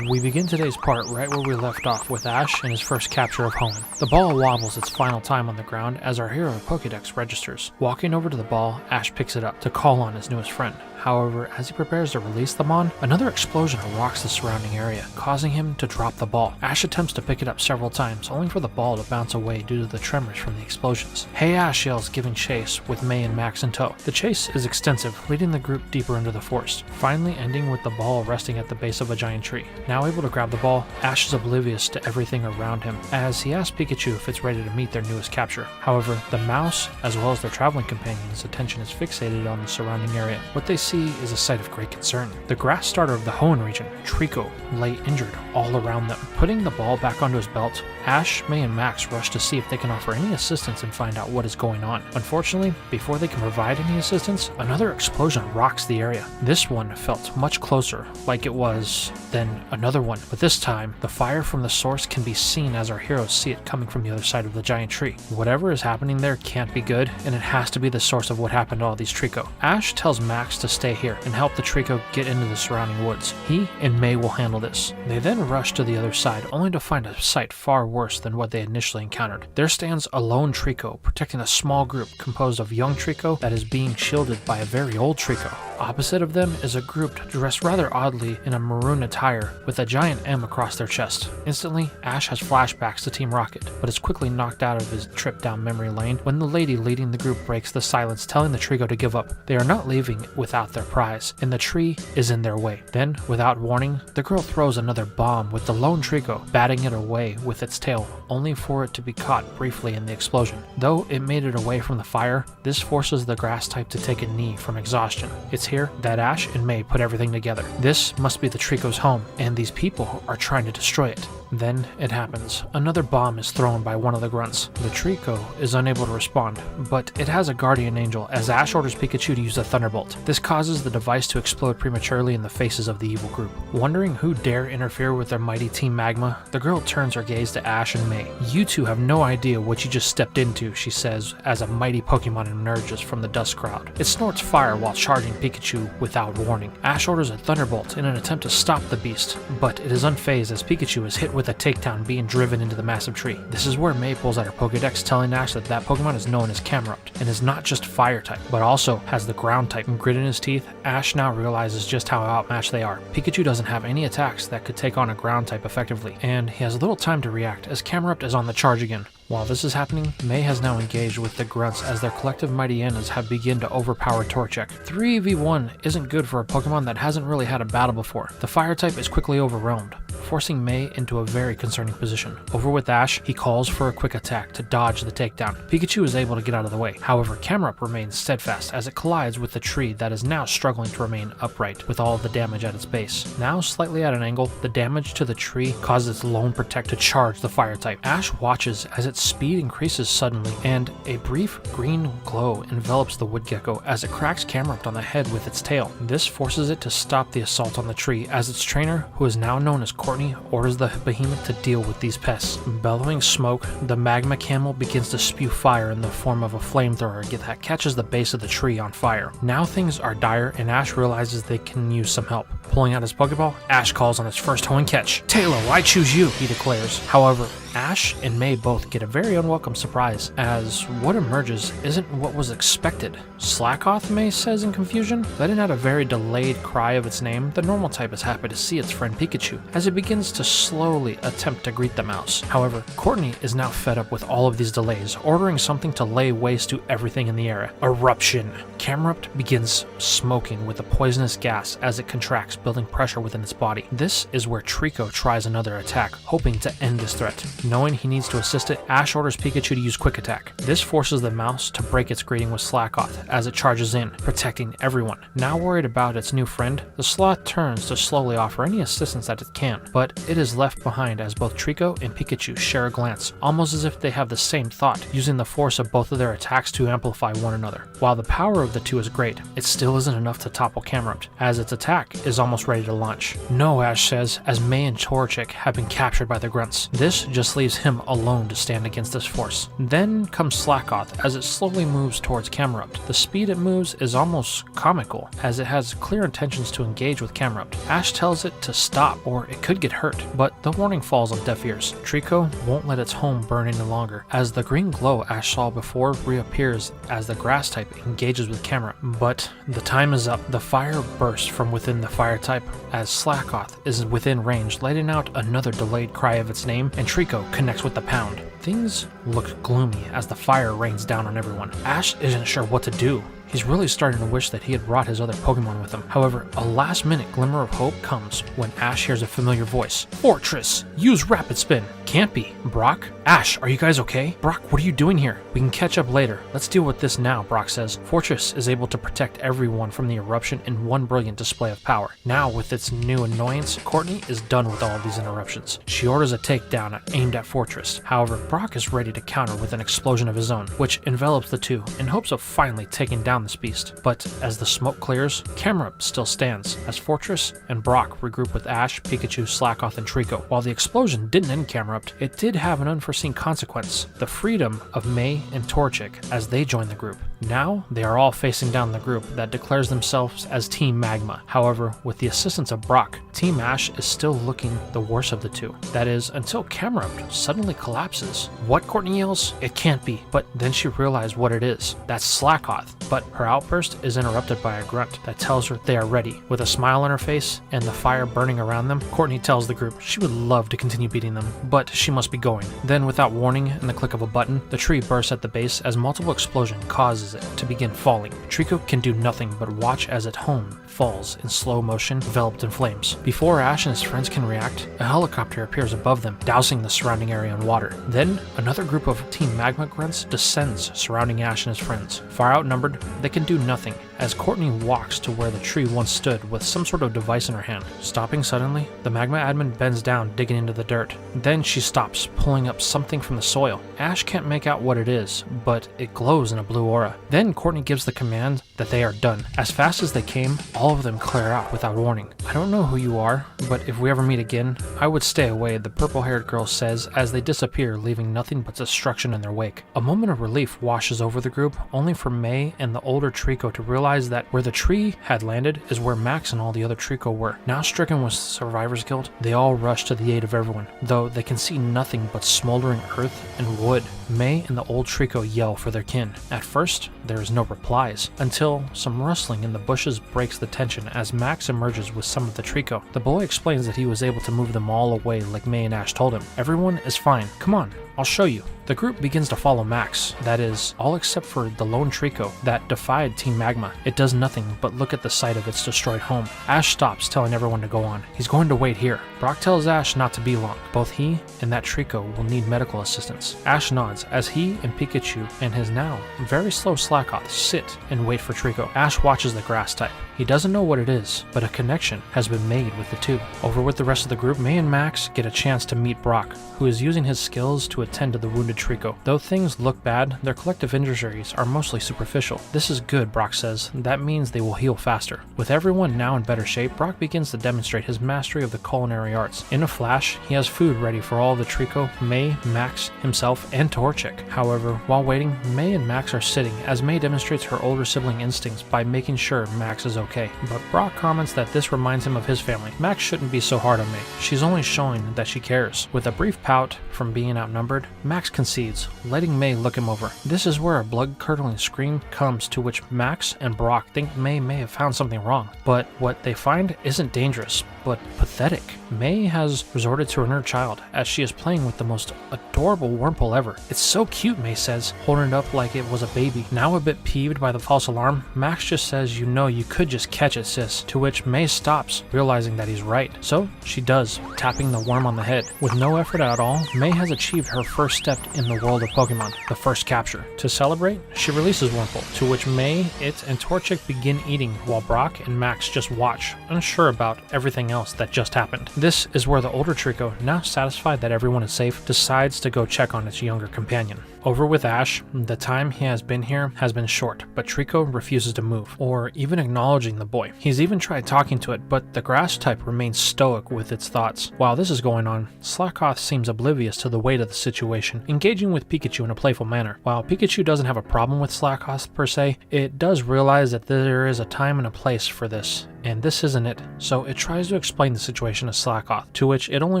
We begin today's part right where we left off with Ash and his first capture of Hoenn. The ball wobbles its final time on the ground as our hero Pokédex registers. Walking over to the ball, Ash picks it up to call on his newest friend. However, as he prepares to release the Mon, another explosion rocks the surrounding area, causing him to drop the ball. Ash attempts to pick it up several times, only for the ball to bounce away due to the tremors from the explosions. Hey Ash yells, giving chase, with May and Max in tow. The chase is extensive, leading the group deeper into the forest, finally ending with the ball resting at the base of a giant tree. Now able to grab the ball, Ash is oblivious to everything around him, as he asks Pikachu if it's ready to meet their newest capture. However, the mouse, as well as their traveling companion's attention is fixated on the surrounding area. What they see is a sight of great concern. The grass starter of the Hoenn region, Trico, lay injured all around them. Putting the ball back onto his belt, Ash, May, and Max rush to see if they can offer any assistance and find out what is going on. Unfortunately, before they can provide any assistance, another explosion rocks the area. This one felt much closer, like it was then another one, but this time, the fire from the source can be seen as our heroes see it coming from the other side of the giant tree. Whatever is happening there can't be good, and it has to be the source of what happened to all these Trico. Ash tells Max to stay here and help the Trico get into the surrounding woods. He and May will handle this. They then rush to the other side, only to find a sight far worse than what they initially encountered. There stands a lone Trico, protecting a small group composed of young Trico that is being shielded by a very old Trico. Opposite of them is a group dressed rather oddly in a maroon attire with a giant M across their chest. Instantly, Ash has flashbacks to Team Rocket, but is quickly knocked out of his trip down memory lane when the lady leading the group breaks the silence, telling the Trico to give up. They are not leaving without their prize, and the tree is in their way. Then, without warning, the girl throws another bomb with the lone Trico batting it away with its tail, only for it to be caught briefly in the explosion. Though it made it away from the fire, this forces the grass type to take a knee from exhaustion. It's here that Ash and May put everything together. This must be the Trico's home, and these people are trying to destroy it. Then it happens. Another bomb is thrown by one of the grunts. The Trico is unable to respond, but it has a guardian angel as Ash orders Pikachu to use a Thunderbolt. This causes the device to explode prematurely in the faces of the evil group. Wondering who dare interfere with their mighty Team Magma, the girl turns her gaze to Ash and May. You two have no idea what you just stepped into, she says as a mighty Pokemon emerges from the dust cloud. It snorts fire while charging Pikachu without warning. Ash orders a Thunderbolt in an attempt to stop the beast, but it is unfazed as Pikachu is hit with a takedown being driven into the massive tree. This is where May pulls out her Pokédex, telling Ash that that Pokemon is known as Camerupt and is not just fire type, but also has the ground type. Grit in his teeth, Ash now realizes just how outmatched they are. Pikachu doesn't have any attacks that could take on a ground type effectively, and he has little time to react as Camerupt is on the charge again. While this is happening, May has now engaged with the grunts as their collective mighty Enas have begun to overpower Torchic. 3v1 isn't good for a Pokemon that hasn't really had a battle before. The fire type is quickly overwhelmed, forcing May into a very concerning position. Over with Ash, he calls for a quick attack to dodge the takedown. Pikachu is able to get out of the way. However, Camerupt remains steadfast as it collides with the tree that is now struggling to remain upright with all the damage at its base. Now slightly at an angle, the damage to the tree causes its Lone Protect to charge the fire type. Ash watches as its speed increases suddenly, and a brief green glow envelops the wood gecko as it cracks Camerupt on the head with its tail. This forces it to stop the assault on the tree as its trainer, who is now known as Courtney, orders the behemoth to deal with these pests. Bellowing smoke, the magma camel begins to spew fire in the form of a flamethrower that catches the base of the tree on fire. Now things are dire and Ash realizes they can use some help. Pulling out his Pokeball, Ash calls on his first Hoenn catch. "Taylor, I choose you," he declares. However, Ash and May both get a very unwelcome surprise, as what emerges isn't what was expected. Slackoth, May says in confusion, letting out a very delayed cry of its name. The normal type is happy to see its friend Pikachu, as it begins to slowly attempt to greet the mouse. However, Courtney is now fed up with all of these delays, ordering something to lay waste to everything in the area. Eruption! Camerupt begins smoking with a poisonous gas as it contracts, building pressure within its body. This is where Trico tries another attack, hoping to end this threat. Knowing he needs to assist it, Ash orders Pikachu to use Quick Attack. This forces the mouse to break its greeting with Slackoth as it charges in, protecting everyone. Now worried about its new friend, the sloth turns to slowly offer any assistance that it can, but it is left behind as both Trico and Pikachu share a glance, almost as if they have the same thought, using the force of both of their attacks to amplify one another. While the power of the two is great, it still isn't enough to topple Camerupt, as its attack is almost ready to launch. No, Ash says, as May and Torchic have been captured by the grunts. This just leaves him alone to stand against this force. Then comes Slackoth as it slowly moves towards Camerupt. The speed it moves is almost comical, as it has clear intentions to engage with Camerupt. Ash tells it to stop or it could get hurt, but the warning falls on deaf ears. Trico won't let its home burn any longer, as the green glow Ash saw before reappears as the grass type engages with Camerupt. But the time is up. The fire bursts from within the fire type as Slackoth is within range, letting out another delayed cry of its name, and Trico connects with the pound. Things look gloomy as the fire rains down on everyone. Ash isn't sure what to do. He's really starting to wish that he had brought his other Pokemon with him. However, a last-minute glimmer of hope comes when Ash hears a familiar voice. "Fortress, use Rapid Spin." Can't be. Brock? Ash, are you guys okay? Brock, what are you doing here? We can catch up later. Let's deal with this now, Brock says. Fortress is able to protect everyone from the eruption in one brilliant display of power. Now, with its new annoyance, Courtney is done with all of these interruptions. She orders a takedown aimed at Fortress. However, Brock is ready to counter with an explosion of his own, which envelops the two in hopes of finally taking down this beast. But as the smoke clears, Camerupt still stands, as Fortress and Brock regroup with Ash, Pikachu, Slackoth, and Trico. While the explosion didn't end Camerupt, it did have an unforeseen consequence: the freedom of May and Torchic as they join the group. Now, they are all facing down the group that declares themselves as Team Magma. However, with the assistance of Brock, Team Ash is still looking the worst of the two. That is, until Camerupt suddenly collapses. What, Courtney yells? It can't be. But then she realized what it is. That's Slackoth. But her outburst is interrupted by a grunt that tells her they are ready. With a smile on her face and the fire burning around them, Courtney tells the group she would love to continue beating them, but she must be going. Then, without warning and the click of a button, the tree bursts at the base as multiple explosion causes it to begin falling. Trico can do nothing but watch as its home falls in slow motion, enveloped in flames. Before Ash and his friends can react, a helicopter appears above them, dousing the surrounding area in water. Then, another group of Team Magma grunts descends, surrounding Ash and his friends. Far outnumbered, they can do nothing, as Courtney walks to where the tree once stood with some sort of device in her hand. Stopping suddenly, the Magma admin bends down, digging into the dirt. Then she stops, pulling up something from the soil. Ash can't make out what it is, but it glows in a blue aura. Then Courtney gives the command that they are done. As fast as they came, all of them clear out without warning. "I don't know who you are, but if we ever meet again, I would stay away," the purple-haired girl says as they disappear, leaving nothing but destruction in their wake. A moment of relief washes over the group, only for May and the older Trico to realize that where the tree had landed is where Max and all the other Trico were. Now stricken with survivor's guilt, they all rush to the aid of everyone, though they can see nothing but smoldering earth and wood. May and the old Trico yell for their kin. At first, there is no replies, until some rustling in the bushes breaks the tension as Max emerges with some of the Trico. The boy explains that he was able to move them all away like May and Ash told him. "Everyone is fine. Come on, I'll show you." The group begins to follow Max, that is, all except for the lone Trico that defied Team Magma. It does nothing but look at the sight of its destroyed home. Ash stops, telling everyone to go on. He's going to wait here. Brock tells Ash not to be long. Both he and that Trico will need medical assistance. Ash nods as he and Pikachu and his now very slow Slackoth sit and wait for Trico. Ash watches the grass type. He doesn't know what it is, but a connection has been made with the two. Over with the rest of the group, May and Max get a chance to meet Brock, who is using his skills to attend to the wounded Trico. Though things look bad, their collective injuries are mostly superficial. This is good, Brock says. That means they will heal faster. With everyone now in better shape, Brock begins to demonstrate his mastery of the culinary arts. In a flash, he has food ready for all of the Trico, May, Max, himself, and Torchic. However, while waiting, May and Max are sitting as May demonstrates her older sibling instincts by making sure Max is okay. But Brock comments that this reminds him of his family. Max shouldn't be so hard on May. She's only showing that she cares. With a brief pout from being outnumbered, Max concedes, letting May look him over. This is where a blood-curdling scream comes, to which Max and Brock think May have found something wrong. But what they find isn't dangerous, but pathetic. May has resorted to her inner child as she is playing with the most adorable Wurmple ever. It's so cute, May says, holding it up like it was a baby. Now a bit peeved by the false alarm, Max just says, "You know you could just catch it, sis," to which May stops, realizing that he's right. So she does, tapping the worm on the head. With no effort at all, May has achieved her first step in the world of Pokemon, the first capture. To celebrate, she releases Wurmple, to which May, it, and Torchic begin eating while Brock and Max just watch, unsure about everything else that just happened. This is where the older Trico, now satisfied that everyone is safe, decides to go check on its younger companion. Over with Ash, the time he has been here has been short, but Trico refuses to move, or even acknowledging the boy. He's even tried talking to it, but the grass type remains stoic with its thoughts. While this is going on, Slackoth seems oblivious to the weight of the situation, engaging with Pikachu in a playful manner. While Pikachu doesn't have a problem with Slackoth per se, it does realize that there is a time and a place for this, and this isn't it, so it tries to explain the situation to Slackoth, to which it only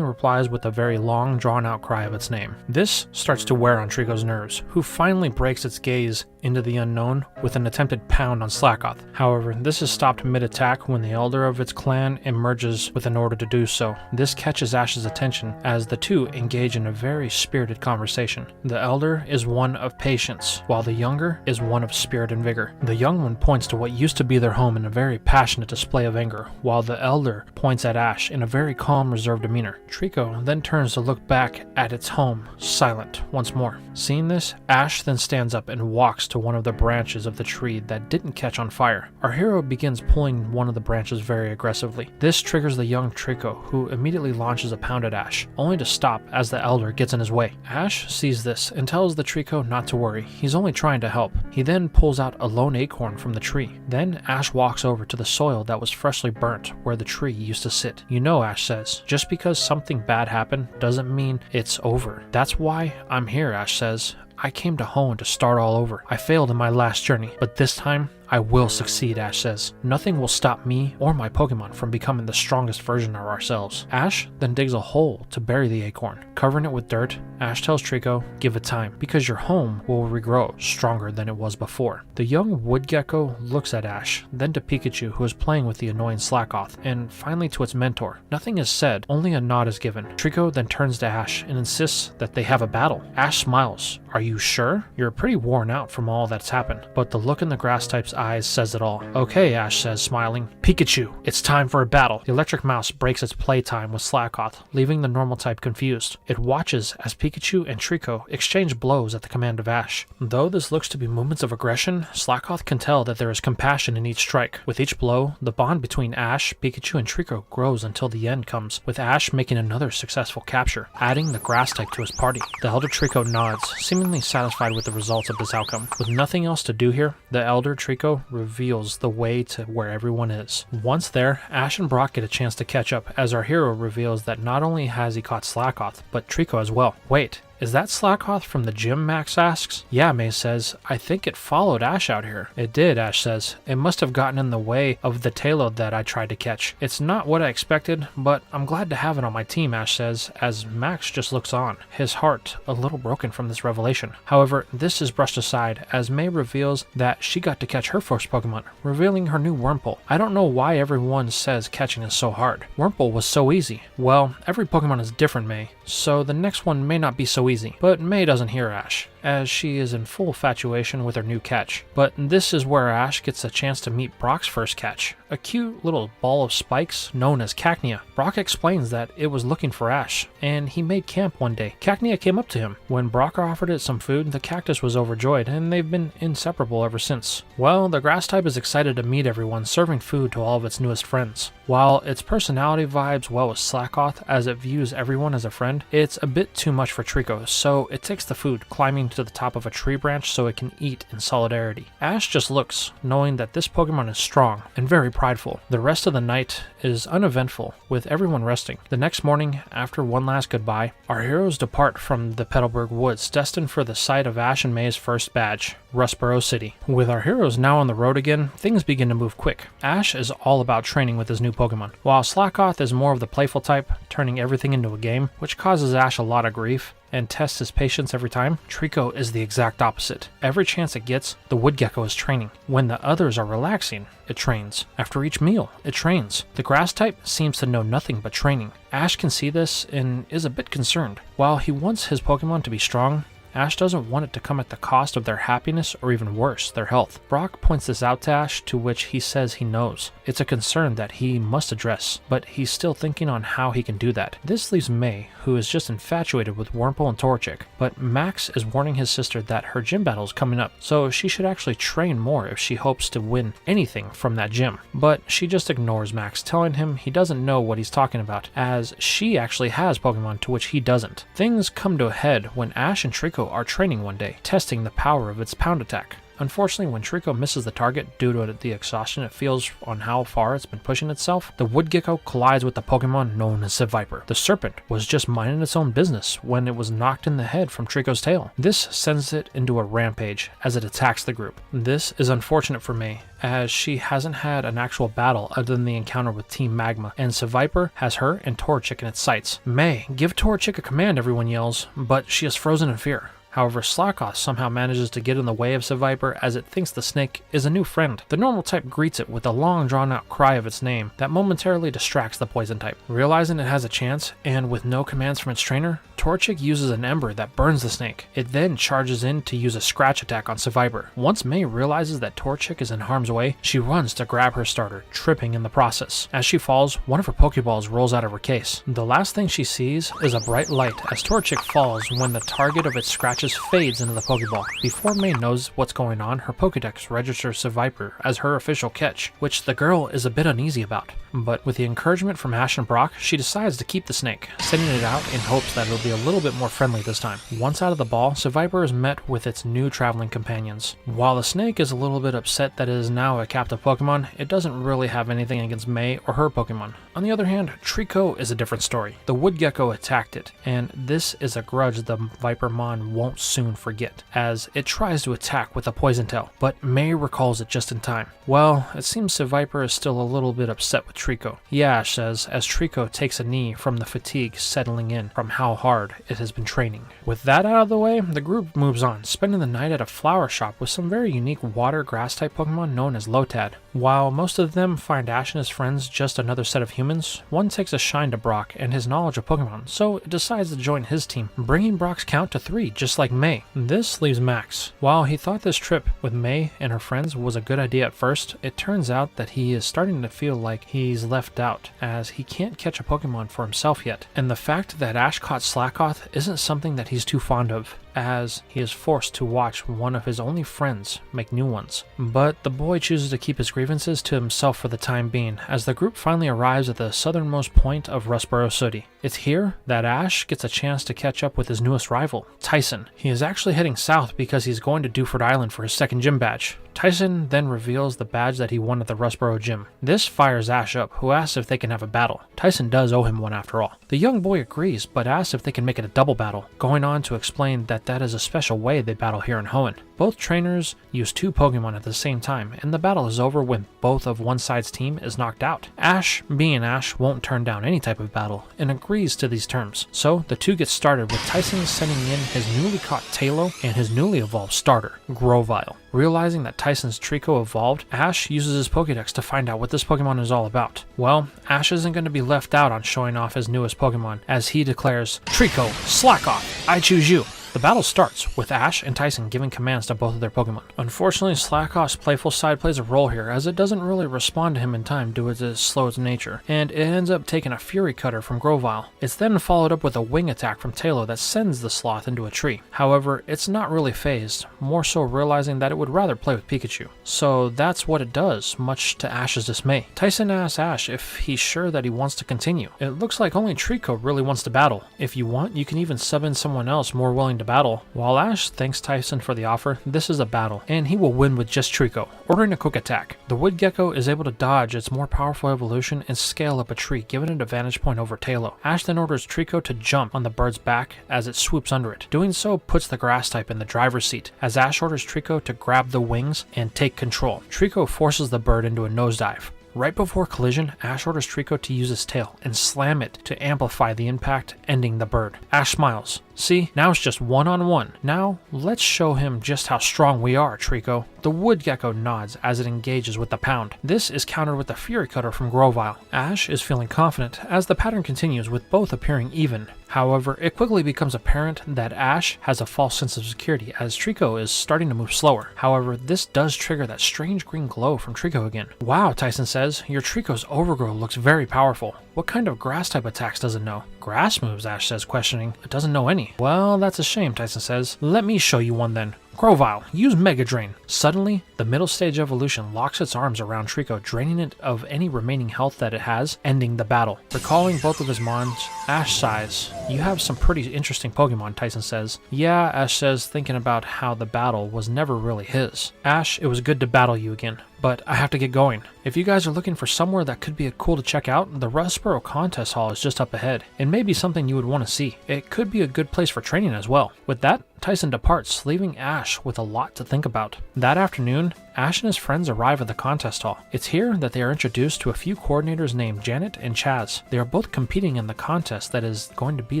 replies with a very long, drawn-out cry of its name. This starts to wear on Trico's nerves, who finally breaks its gaze into the unknown with an attempted pound on Slackoth. However, this is stopped mid-attack when the elder of its clan emerges with an order to do so. This catches Ash's attention as the two engage in a very spirited conversation. The elder is one of patience, while the younger is one of spirit and vigor. The young one points to what used to be their home in a very passionate display of anger, while the elder points at Ash in a very calm, reserved demeanor. Trico then turns to look back at its home, silent once more. Seeing this, Ash then stands up and walks to one of the branches of the tree that didn't catch on fire. Our hero begins pulling one of the branches very aggressively. This triggers the young Trico, who immediately launches a pound at Ash, only to stop as the elder gets in his way. Ash sees this and tells the Trico not to worry, he's only trying to help. He then pulls out a lone acorn from the tree. Then Ash walks over to the soil that was freshly burnt where the tree used to sit. You know, Ash says, just because something bad happened doesn't mean it's over. That's why I'm here, Ash says. I came to Hoenn to start all over. I failed in my last journey, but this time, I will succeed, Ash says. Nothing will stop me or my Pokemon from becoming the strongest version of ourselves. Ash then digs a hole to bury the acorn. Covering it with dirt, Ash tells Trico, give it time, because your home will regrow stronger than it was before. The young wood gecko looks at Ash, then to Pikachu, who is playing with the annoying Slackoth, and finally to its mentor. Nothing is said, only a nod is given. Trico then turns to Ash and insists that they have a battle. Ash smiles. Are you sure? You're pretty worn out from all that's happened, but the look in the grass type's eyes says it all. Okay, Ash says, smiling. Pikachu, it's time for a battle. The electric mouse breaks its playtime with Slackoth, leaving the normal type confused. It watches as Pikachu and Trico exchange blows at the command of Ash. Though this looks to be movements of aggression, Slackoth can tell that there is compassion in each strike. With each blow, the bond between Ash, Pikachu, and Trico grows until the end comes, with Ash making another successful capture, adding the grass type to his party. The elder Trico nods, seemingly satisfied with the results of this outcome. With nothing else to do here, the elder Trico reveals the way to where everyone is. Once there, Ash and Brock get a chance to catch up as our hero reveals that not only has he caught Slackoth, but Trico as well. Wait, is that Slackoth from the gym, Max asks? Yeah, May says. I think it followed Ash out here. It did, Ash says. It must have gotten in the way of the Taillow that I tried to catch. It's not what I expected, but I'm glad to have it on my team, Ash says, as Max just looks on, his heart a little broken from this revelation. However, this is brushed aside as May reveals that she got to catch her first Pokemon, revealing her new Wurmple. I don't know why everyone says catching is so hard. Wurmple was so easy. Well, every Pokemon is different, May, so the next one may not be so so easy. But May doesn't hear Ash, as she is in full infatuation with her new catch. But this is where Ash gets a chance to meet Brock's first catch, a cute little ball of spikes known as Cacnea. Brock explains that it was looking for Ash, and he made camp one day. Cacnea came up to him. When Brock offered it some food, the cactus was overjoyed, and they've been inseparable ever since. Well, the grass type is excited to meet everyone, serving food to all of its newest friends. While its personality vibes well with Slackoth as it views everyone as a friend, it's a bit too much for Trico, so it takes the food, climbing to the top of a tree branch so it can eat in solidarity. Ash just looks, knowing that this Pokemon is strong and very prideful. The rest of the night is uneventful, with everyone resting. The next morning, after one last goodbye, our heroes depart from the Petalburg Woods, destined for the site of Ash and May's first badge, Rustboro City. With our heroes now on the road again, things begin to move quick. Ash is all about training with his new Pokemon, while Slackoth is more of the playful type, turning everything into a game, which causes Ash a lot of grief and tests his patience every time. Trico is the exact opposite. Every chance it gets, the Woodgecko is training. When the others are relaxing, it trains. After each meal, it trains. The grass type seems to know nothing but training. Ash can see this and is a bit concerned. While he wants his Pokemon to be strong, Ash doesn't want it to come at the cost of their happiness or even worse, their health. Brock points this out to Ash, to which he says he knows. It's a concern that he must address, but he's still thinking on how he can do that. This leaves May, who is just infatuated with Wurmple and Torchic, but Max is warning his sister that her gym battle is coming up, so she should actually train more if she hopes to win anything from that gym. But she just ignores Max, telling him he doesn't know what he's talking about, as she actually has Pokemon to which he doesn't. Things come to a head when Ash and Trico are training one day, testing the power of its pound attack. Unfortunately, when Trico misses the target due to the exhaustion it feels on how far it's been pushing itself, the Woodgecko collides with the Pokemon known as Seviper. The serpent was just minding its own business when it was knocked in the head from Trico's tail. This sends it into a rampage as it attacks the group. This is unfortunate for May, as she hasn't had an actual battle other than the encounter with Team Magma, and Seviper has her and Torchic in its sights. May, give Torchic a command, everyone yells, but she is frozen in fear. However, Slackoth somehow manages to get in the way of Seviper as it thinks the snake is a new friend. The normal type greets it with a long drawn out cry of its name that momentarily distracts the poison type. Realizing it has a chance, and with no commands from its trainer, Torchic uses an ember that burns the snake. It then charges in to use a scratch attack on Seviper. Once May realizes that Torchic is in harm's way, she runs to grab her starter, tripping in the process. As she falls, one of her Pokeballs rolls out of her case. The last thing she sees is a bright light as Torchic falls when the target of its scratches fades into the Pokeball. Before May knows what's going on, her Pokedex registers Seviper as her official catch, which the girl is a bit uneasy about. But with the encouragement from Ash and Brock, she decides to keep the snake, sending it out in hopes that it'll be a little bit more friendly this time. Once out of the ball, Seviper is met with its new traveling companions. While the snake is a little bit upset that it is now a captive Pokemon, it doesn't really have anything against May or her Pokemon. On the other hand, Trico is a different story. The Woodgecko attacked it, and this is a grudge the Vipermon won't soon forget, as it tries to attack with a poison tail, but May recalls it just in time. Well, it seems Seviper is still a little bit upset with Trico. Yeah, says, as Trico takes a knee from the fatigue settling in from how hard it has been training. With that out of the way, the group moves on, spending the night at a flower shop with some very unique water grass type Pokemon known as Lotad. While most of them find Ash and his friends just another set of humans, one takes a shine to Brock and his knowledge of Pokemon, so it decides to join his team, bringing Brock's count to 3, just like May. This leaves Max. While he thought this trip with May and her friends was a good idea at first, it turns out that he is starting to feel like he's left out, as he can't catch a Pokemon for himself yet. And the fact that Ash caught Slackoth isn't something that he's too fond of, as he is forced to watch one of his only friends make new ones. But the boy chooses to keep his grievances to himself for the time being, as the group finally arrives at the southernmost point of Rustboro City. It's here that Ash gets a chance to catch up with his newest rival, Tyson. He is actually heading south because he's going to Dewford Island for his second gym badge. Tyson then reveals the badge that he won at the Rustboro gym. This fires Ash up, who asks if they can have a battle. Tyson does owe him one after all. The young boy agrees, but asks if they can make it a double battle, going on to explain that that is a special way they battle here in Hoenn. Both trainers use 2 Pokemon at the same time, and the battle is over when both of one side's team is knocked out. Ash, being Ash, won't turn down any type of battle, and agrees to these terms. So the two get started with Tyson sending in his newly caught Tailo and his newly evolved starter, Grovyle. Realizing that Tyson's Trico evolved, Ash uses his Pokédex to find out what this Pokemon is all about. Well, Ash isn't going to be left out on showing off his newest Pokemon, as he declares, "Trico, slack off, I choose you." The battle starts with Ash and Tyson giving commands to both of their Pokemon. Unfortunately, Slackoff's playful side plays a role here, as it doesn't really respond to him in time due to its slow nature, and it ends up taking a Fury Cutter from Grovyle. It's then followed up with a Wing Attack from Tailo that sends the Sloth into a tree. However, it's not really phased, more so realizing that it would rather play with Pikachu. So that's what it does, much to Ash's dismay. Tyson asks Ash if he's sure that he wants to continue. It looks like only Trico really wants to battle. If you want, you can even sub in someone else more willing to battle. While Ash thanks Tyson for the offer, this is a battle, and he will win with just Trico, ordering a quick attack. The Wood Gecko is able to dodge its more powerful evolution and scale up a tree, giving it a vantage point over Tailo. Ash then orders Trico to jump on the bird's back as it swoops under it. Doing so puts the grass type in the driver's seat, as Ash orders Trico to grab the wings and take control. Trico forces the bird into a nosedive. Right before collision, Ash orders Trico to use his tail and slam it to amplify the impact, ending the bird. Ash smiles. See, now it's just one-on-one. Now, let's show him just how strong we are, Trico. The Wood Gecko nods as it engages with the pound. This is countered with the Fury Cutter from Grovyle. Ash is feeling confident as the pattern continues with both appearing even. However, it quickly becomes apparent that Ash has a false sense of security as Trico is starting to move slower. However, this does trigger that strange green glow from Trico again. Wow, Tyson says, your Trico's Overgrow looks very powerful. What kind of grass type attacks does it know? Grass moves, Ash says, questioning. It doesn't know any. Well, that's a shame, Tyson says. Let me show you one then. Grovyle, use Mega Drain. Suddenly, the middle stage evolution locks its arms around Trico, draining it of any remaining health that it has, ending the battle. Recalling both of his mons, Ash sighs. You have some pretty interesting Pokemon, Tyson says. Yeah, Ash says, thinking about how the battle was never really his. Ash, it was good to battle you again, but I have to get going. If you guys are looking for somewhere that could be cool to check out, the Rustboro Contest Hall is just up ahead. It may be something you would want to see. It could be a good place for training as well. With that, Tyson departs, leaving Ash with a lot to think about. That afternoon, Ash and his friends arrive at the contest hall. It's here that they are introduced to a few coordinators named Janet and Chaz. They are both competing in the contest that is going to be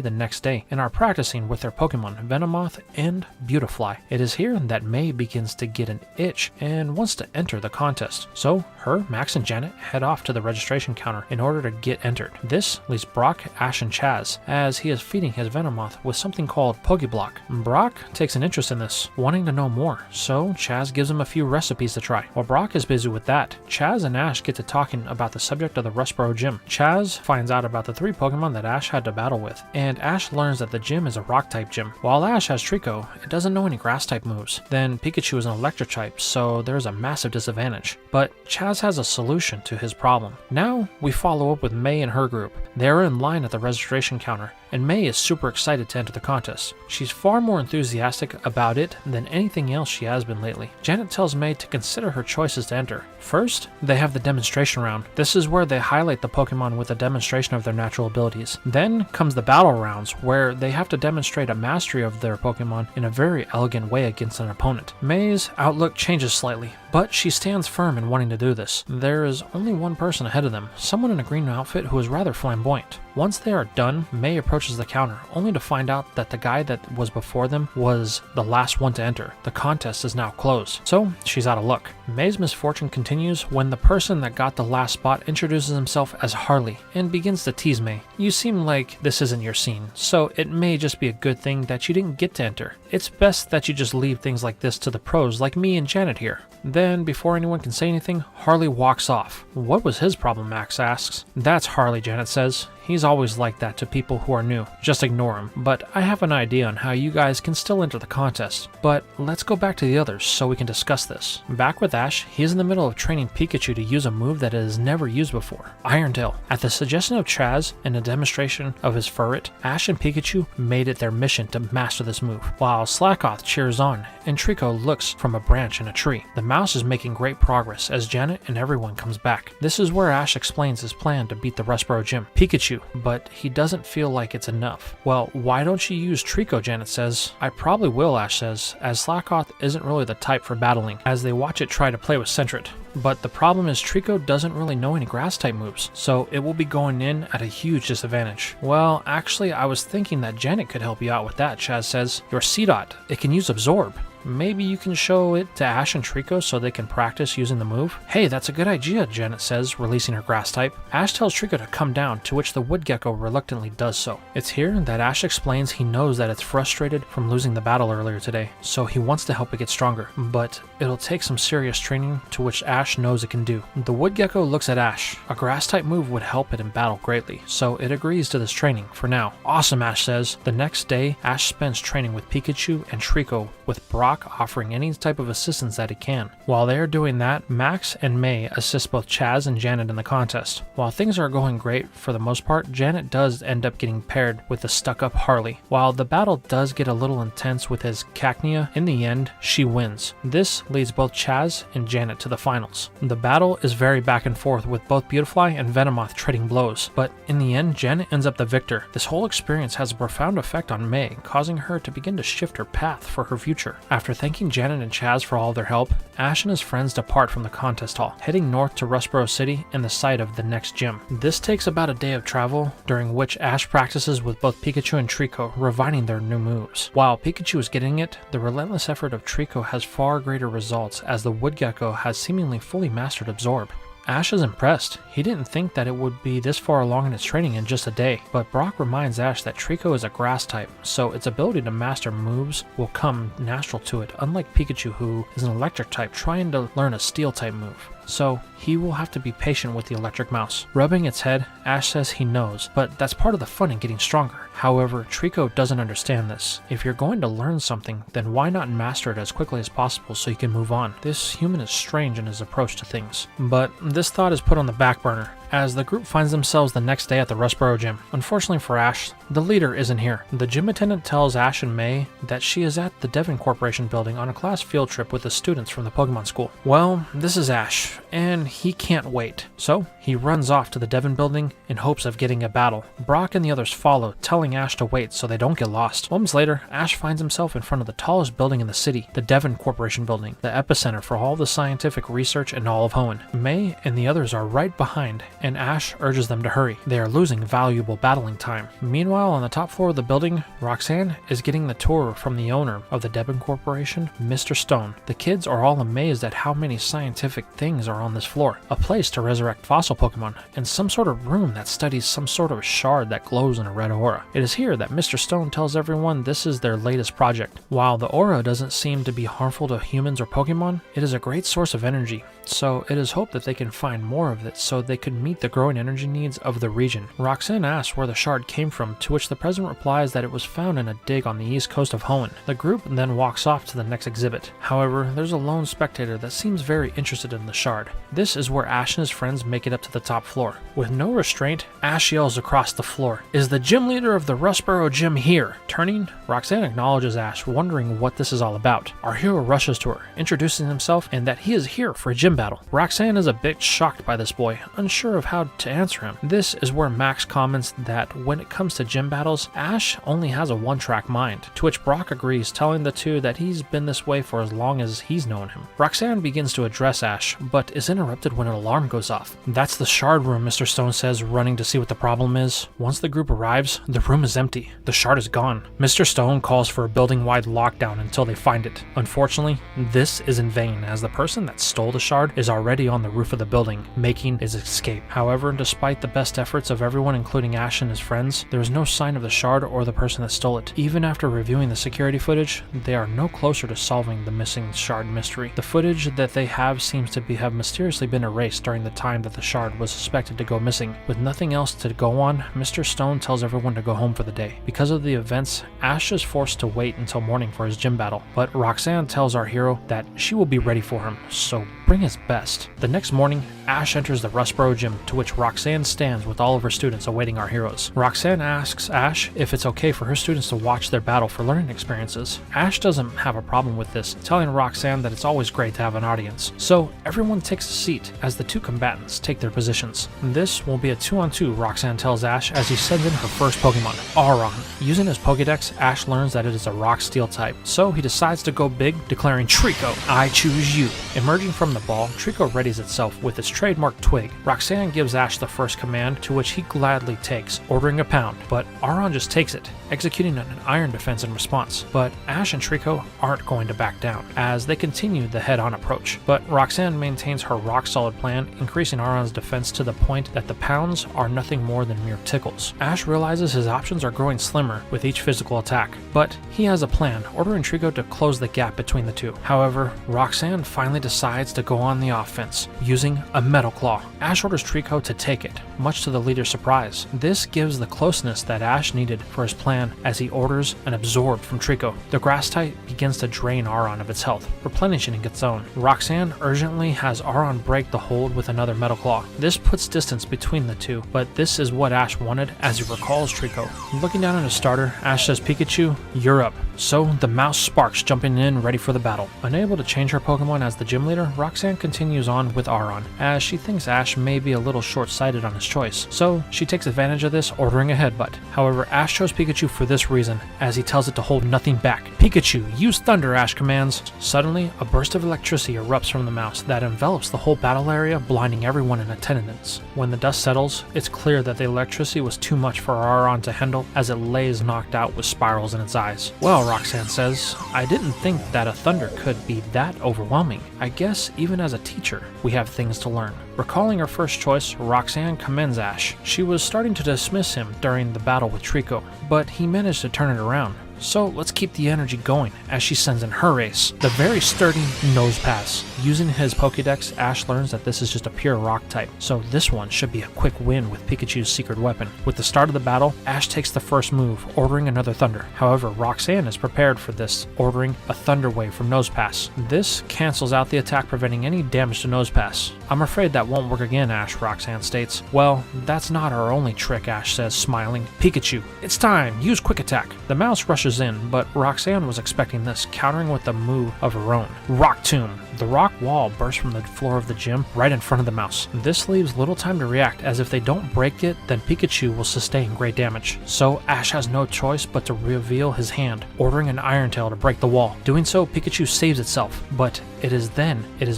the next day and are practicing with their Pokemon, Venomoth and Beautifly. It is here that May begins to get an itch and wants to enter the contest. So her, Max, and Janet head off to the registration counter in order to get entered. This leaves Brock, Ash, and Chaz as he is feeding his Venomoth with something called Pokeblock. Brock takes an interest in this, wanting to know more, so Chaz gives him a few recipes to try. While Brock is busy with that, Chaz and Ash get to talking about the subject of the Rustboro gym. Chaz finds out about the 3 Pokemon that Ash had to battle with, and Ash learns that the gym is a rock-type gym. While Ash has Trico, it doesn't know any grass-type moves. Then Pikachu is an electric-type, so there's a massive disadvantage. But Chaz has a solution to his problem. Now we follow up with May and her group. They are in line at the registration counter, and May is super excited to enter the contest. She's far more enthusiastic about it than anything else she has been lately. Janet tells May to consider her choices to enter. First, they have the demonstration round. This is where they highlight the Pokemon with a demonstration of their natural abilities. Then comes the battle rounds, where they have to demonstrate a mastery of their Pokemon in a very elegant way against an opponent. May's outlook changes slightly, but she stands firm in wanting to do this. There is only one person ahead of them, someone in a green outfit who is rather flamboyant. Once they are done, May approaches the counter, only to find out that the guy that was before them was the last one to enter. The contest is now closed, so she's out of luck. May's misfortune continues when the person that got the last spot introduces himself as Harley and begins to tease May. You seem like this isn't your scene, so it may just be a good thing that you didn't get to enter. It's best that you just leave things like this to the pros like me and Janet here. Then, before anyone can say anything, Harley walks off. What was his problem, Max asks. That's Harley, Janet says. He's always like that to people who are new. Just ignore him. But I have an idea on how you guys can still enter the contest. But let's go back to the others so we can discuss this. Back with Ash, he is in the middle of training Pikachu to use a move that it has never used before, Iron Tail. At the suggestion of Chaz and a demonstration of his Furret, Ash and Pikachu made it their mission to master this move, while Slackoth cheers on and Trico looks from a branch in a tree. The mouse is making great progress as Janet and everyone comes back. This is where Ash explains his plan to beat the Rustboro gym. Pikachu, but he doesn't feel like it's enough. Well, why don't you use Trico, Janet says. I probably will, Ash says, as Slackoth isn't really the type for battling, as they watch it try to play with Sentret. But the problem is Trico doesn't really know any grass-type moves, so it will be going in at a huge disadvantage. Well, actually, I was thinking that Janet could help you out with that, Chaz says. Your Seedot, it can use Absorb. maybe you can show it to Ash and Trico so they can practice using the move? Hey, that's a good idea, Janet says, releasing her grass type. Ash tells Trico to come down, to which the wood gecko reluctantly does so. It's here that Ash explains he knows that it's frustrated from losing the battle earlier today, so he wants to help it get stronger, but it'll take some serious training, to which Ash knows it can do. The wood gecko looks at Ash. A grass type move would help it in battle greatly, so it agrees to this training for now. Awesome, Ash says. The next day, Ash spends training with Pikachu and Trico, with Brock offering any type of assistance that he can. While they are doing that, Max and May assist both Chaz and Janet in the contest. While things are going great for the most part, Janet does end up getting paired with the stuck-up Harley. While the battle does get a little intense with his Cacnea, in the end, she wins. This leads both Chaz and Janet to the finals. The battle is very back and forth, with both Beautifly and Venomoth trading blows, but in the end, Janet ends up the victor. This whole experience has a profound effect on May, causing her to begin to shift her path for her future. After thanking Janet and Chaz for all their help, Ash and his friends depart from the contest hall, heading north to Rustboro City and the site of the next gym. This takes about a day of travel, during which Ash practices with both Pikachu and Trico, refining their new moves. While Pikachu is getting it, the relentless effort of Trico has far greater results, as the wood gecko has seemingly fully mastered Absorb. Ash is impressed. He didn't think that it would be this far along in its training in just a day, but Brock reminds Ash that Trico is a grass type, so its ability to master moves will come natural to it, unlike Pikachu, who is an electric type trying to learn a steel type move. So he will have to be patient with the electric mouse. Rubbing its head, Ash says he knows, but that's part of the fun in getting stronger. However, Trico doesn't understand this. If you're going to learn something, then why not master it as quickly as possible so you can move on? This human is strange in his approach to things. But this thought is put on the back burner, as the group finds themselves the next day at the Rustboro gym. Unfortunately for Ash, the leader isn't here. The gym attendant tells Ash and May that she is at the DIDNT Corporation building on a class field trip with the students from the Pokemon school. Well, this is Ash, and he can't wait. So he runs off to the DIDNT building in hopes of getting a battle. Brock and the others follow, telling Ash to wait so they don't get lost. Moments later, Ash finds himself in front of the tallest building in the city, the DIDNT Corporation building, the epicenter for all the scientific research in all of Hoenn. May and the others are right behind, and Ash urges them to hurry. They are losing valuable battling time. Meanwhile, on the top floor of the building, Roxanne is getting the tour from the owner of the DIDNT Corporation, Mr. Stone. The kids are all amazed at how many scientific things are on this floor. A place to resurrect fossil Pokemon, and some sort of room that studies some sort of shard that glows in a red aura. It is here that Mr. Stone tells everyone this is their latest project. While the aura doesn't seem to be harmful to humans or Pokemon, it is a great source of energy, so it is hoped that they can find more of it so they could meet the growing energy needs of the region. Roxanne asks where the shard came from, to which the president replies that it was found in a dig on the east coast of Hoenn. The group then walks off to the next exhibit. However, there's a lone spectator that seems very interested in the shard. This is where Ash and his friends make it up to the top floor. With no restraint, Ash yells across the floor, "Is the gym leader of the Rustboro gym here?" Turning, Roxanne acknowledges Ash, wondering what this is all about. Our hero rushes to her, introducing himself and that he is here for a gym battle. Roxanne is a bit shocked by this boy, unsure of how to answer him. This is where Max comments that when it comes to gym battles, Ash only has a one-track mind, to which Brock agrees, telling the two that he's been this way for as long as he's known him. Roxanne begins to address Ash, but is interrupted when an alarm goes off. That's the shard room, Mr. Stone says, running to see what the problem is. Once the group arrives, the room is empty. The shard is gone. Mr. Stone calls for a building-wide lockdown until they find it. Unfortunately, this is in vain, as the person that stole the shard is already on the roof of the building, making his escape. However, despite the best efforts of everyone, including Ash and his friends, there is no sign of the shard or the person that stole it. Even after reviewing the security footage, they are no closer to solving the missing shard mystery. The footage that they have seems to have mysteriously been erased during the time that the shard was suspected to go missing. With nothing else to go on, Mr. Stone tells everyone to go home for the day. Because of the events, Ash is forced to wait until morning for his gym battle, but Roxanne tells our hero that she will be ready for him, so bring his best. The next morning, Ash enters the Rustboro gym, to which Roxanne stands with all of her students awaiting our heroes. Roxanne asks Ash if it's okay for her students to watch their battle for learning experiences. Ash doesn't have a problem with this, telling Roxanne that it's always great to have an audience. So everyone takes a seat as the two combatants take their positions. This will be a 2-on-2, Roxanne tells Ash as he sends in her first Pokemon, Aron. Using his Pokedex, Ash learns that it is a rock steel type, so he decides to go big, declaring, "Trico, I choose you." Emerging from the the ball, Trico readies itself with its trademark twig. Roxanne gives Ash the first command, to which he gladly takes, ordering a pound, but Aron just takes it, executing an iron defense in response. But Ash and Trico aren't going to back down, as they continue the head-on approach. But Roxanne maintains her rock-solid plan, increasing Aron's defense to the point that the pounds are nothing more than mere tickles. Ash realizes his options are growing slimmer with each physical attack, but he has a plan, ordering Trico to close the gap between the two. However, Roxanne finally decides to go on the offense, using a Metal Claw. Ash orders Trico to take it, much to the leader's surprise. This gives the closeness that Ash needed for his plan, as he orders an Absorb from Trico. The grass type begins to drain Aron of its health, replenishing its own. Roxanne urgently has Aron break the hold with another Metal Claw. This puts distance between the two, but this is what Ash wanted, as he recalls Trico. Looking down at his starter, Ash says, "Pikachu, you're up." So the mouse sparks, jumping in, ready for the battle. Unable to change her Pokemon as the gym leader, Roxanne continues on with Aron, as she thinks Ash may be a little short-sighted on his choice, so she takes advantage of this, ordering a headbutt. However, Ash chose Pikachu for this reason, as he tells it to hold nothing back. "Pikachu, use Thunder," Ash commands. Suddenly, a burst of electricity erupts from the mouse that envelops the whole battle area, blinding everyone in attendance. When the dust settles, it's clear that the electricity was too much for Aron to handle, as it lays knocked out with spirals in its eyes. "Well," Roxanne says, "I didn't think that a thunder could be that overwhelming. I guess even as a teacher, we have things to learn." Recalling her first choice, Roxanne commends Ash. She was starting to dismiss him during the battle with Trico, but he managed to turn it around. So let's keep the energy going, as she sends in her ace, the very sturdy Nose Pass. Using his Pokédex, Ash learns that this is just a pure rock type, so this one should be a quick win with Pikachu's secret weapon. With the start of the battle, Ash takes the first move, ordering another Thunder. However, Roxanne is prepared for this, ordering a Thunder Wave from Nose Pass. This cancels out the attack, preventing any damage to Nose Pass. "I'm afraid that won't work again, Ash," Roxanne states. "Well, that's not our only trick," Ash says, smiling. "Pikachu, it's time! Use Quick Attack!" The mouse rushes in, but Roxanne was expecting this, countering with the move of her own. Rock Tomb. The rock wall bursts from the floor of the gym right in front of the mouse. This leaves little time to react, as if they don't break it, then Pikachu will sustain great damage. So Ash has no choice but to reveal his hand, ordering an Iron Tail to break the wall. Doing so, Pikachu saves itself, but it is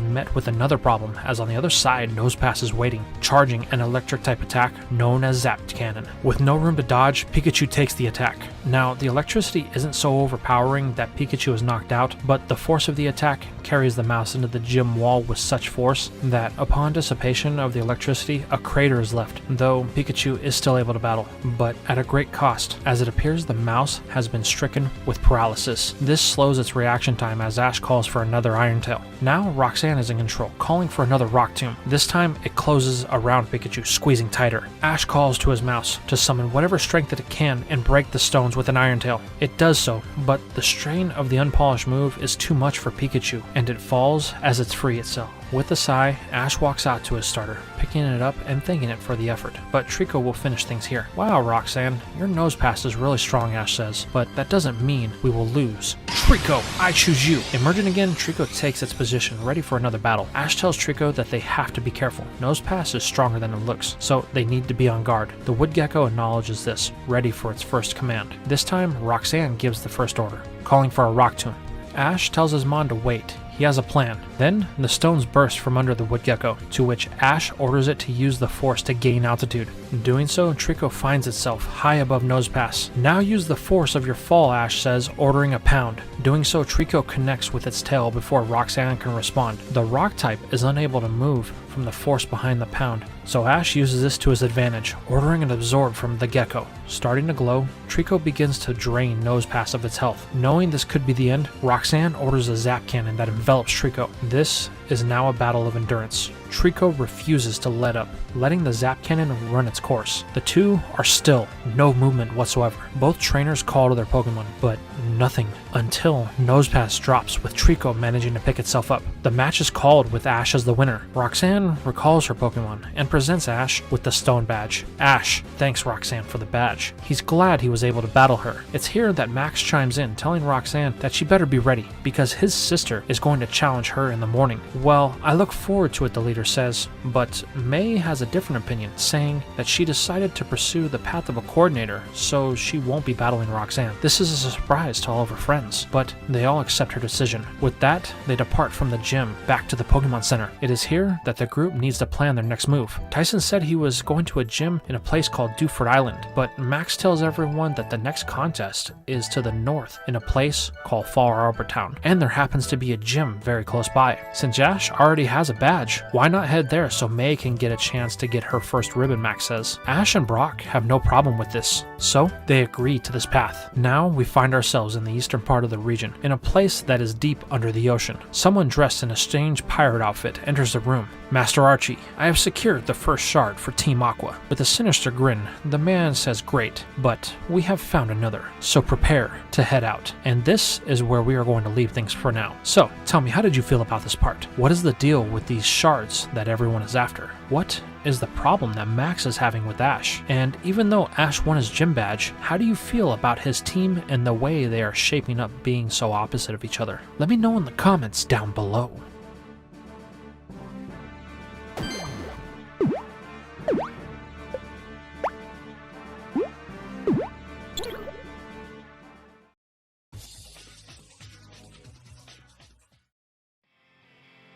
met with another problem, as on the other side, Nose Pass is waiting, charging an electric type attack known as Zap Cannon. With no room to dodge, Pikachu takes the attack. Now, the electricity isn't so overpowering that Pikachu is knocked out, but the force of the attack carries the mouse into the gym wall with such force that upon dissipation of the electricity, a crater is left, though Pikachu is still able to battle, but at a great cost, as it appears the mouse has been stricken with paralysis. This slows its reaction time as Ash calls for another Iron Tail. Now Roxanne is in control, calling for another Rock Tomb. This time it closes around Pikachu, squeezing tighter. Ash calls to his mouse to summon whatever strength that it can and break the stones with an Iron Tail. It does so, but the strain of the unpolished move is too much for Pikachu, and it falls as it's free itself. With a sigh, Ash walks out to his starter, picking it up and thanking it for the effort, but Trico will finish things here. "Wow, Roxanne, your Nose Pass is really strong," Ash says, "but that doesn't mean we will lose." "Trico, I choose you!" Emerging again, Trico takes its position, ready for another battle. Ash tells Trico that they have to be careful. Nose Pass is stronger than it looks, so they need to be on guard. The Wood Gecko acknowledges this, ready for its first command. This time, Roxanne gives the first order, calling for a Rock Tomb. Ash tells his Mon to wait. He has a plan. Then, the stones burst from under the Wood Gecko, to which Ash orders it to use the force to gain altitude. In doing so, Trico finds itself high above Nose Pass. "Now use the force of your fall," Ash says, ordering a pound. Doing so, Trico connects with its tail before Roxanne can respond. The rock type is unable to move from the force behind the pound, so Ash uses this to his advantage, ordering an Absorb from the Gecko. Starting to glow, Trico begins to drain Nose Pass of its health. Knowing this could be the end, Roxanne orders a Zap Cannon that envelops Trico. This is now a battle of endurance. Trico refuses to let up, letting the Zap Cannon run its course. The two are still, no movement whatsoever. Both trainers call to their Pokemon, but nothing until Nose Pass drops, with Trico managing to pick itself up. The match is called with Ash as the winner. Roxanne recalls her Pokemon and presents Ash with the Stone Badge. Ash thanks Roxanne for the badge. He's glad he was able to battle her. It's here that Max chimes in, telling Roxanne that she better be ready, because his sister is going to challenge her in the morning. Well, I look forward to it, the leader says, but May has a different opinion, saying that she decided to pursue the path of a coordinator, so she won't be battling Roxanne. This is a surprise to all of her friends, but they all accept her decision. With that, they depart from the gym back to the Pokemon Center. It is here that the group needs to plan their next move. Tyson said he was going to a gym in a place called Dewford Island, but Max tells everyone that the next contest is to the north in a place called Fall Arbor Town, and there happens to be a gym very close by. Since Ash already has a badge, why not head there so May can get a chance to get her first ribbon, Max says. Ash and Brock have no problem with this, so they agree to this path. Now we find ourselves in the eastern part of the region, in a place that is deep under the ocean. Someone dressed in a strange pirate outfit enters the room. Master Archie, I have secured the first shard for Team Aqua. With a sinister grin, the man says great, but we have found another, so prepare to head out. And this is where we are going to leave things for now. So, tell me, how did you feel about this part? What is the deal with these shards that everyone is after? What is the problem that Max is having with Ash? And even though Ash won his gym badge, how do you feel about his team and the way they are shaping up being so opposite of each other? Let me know in the comments down below.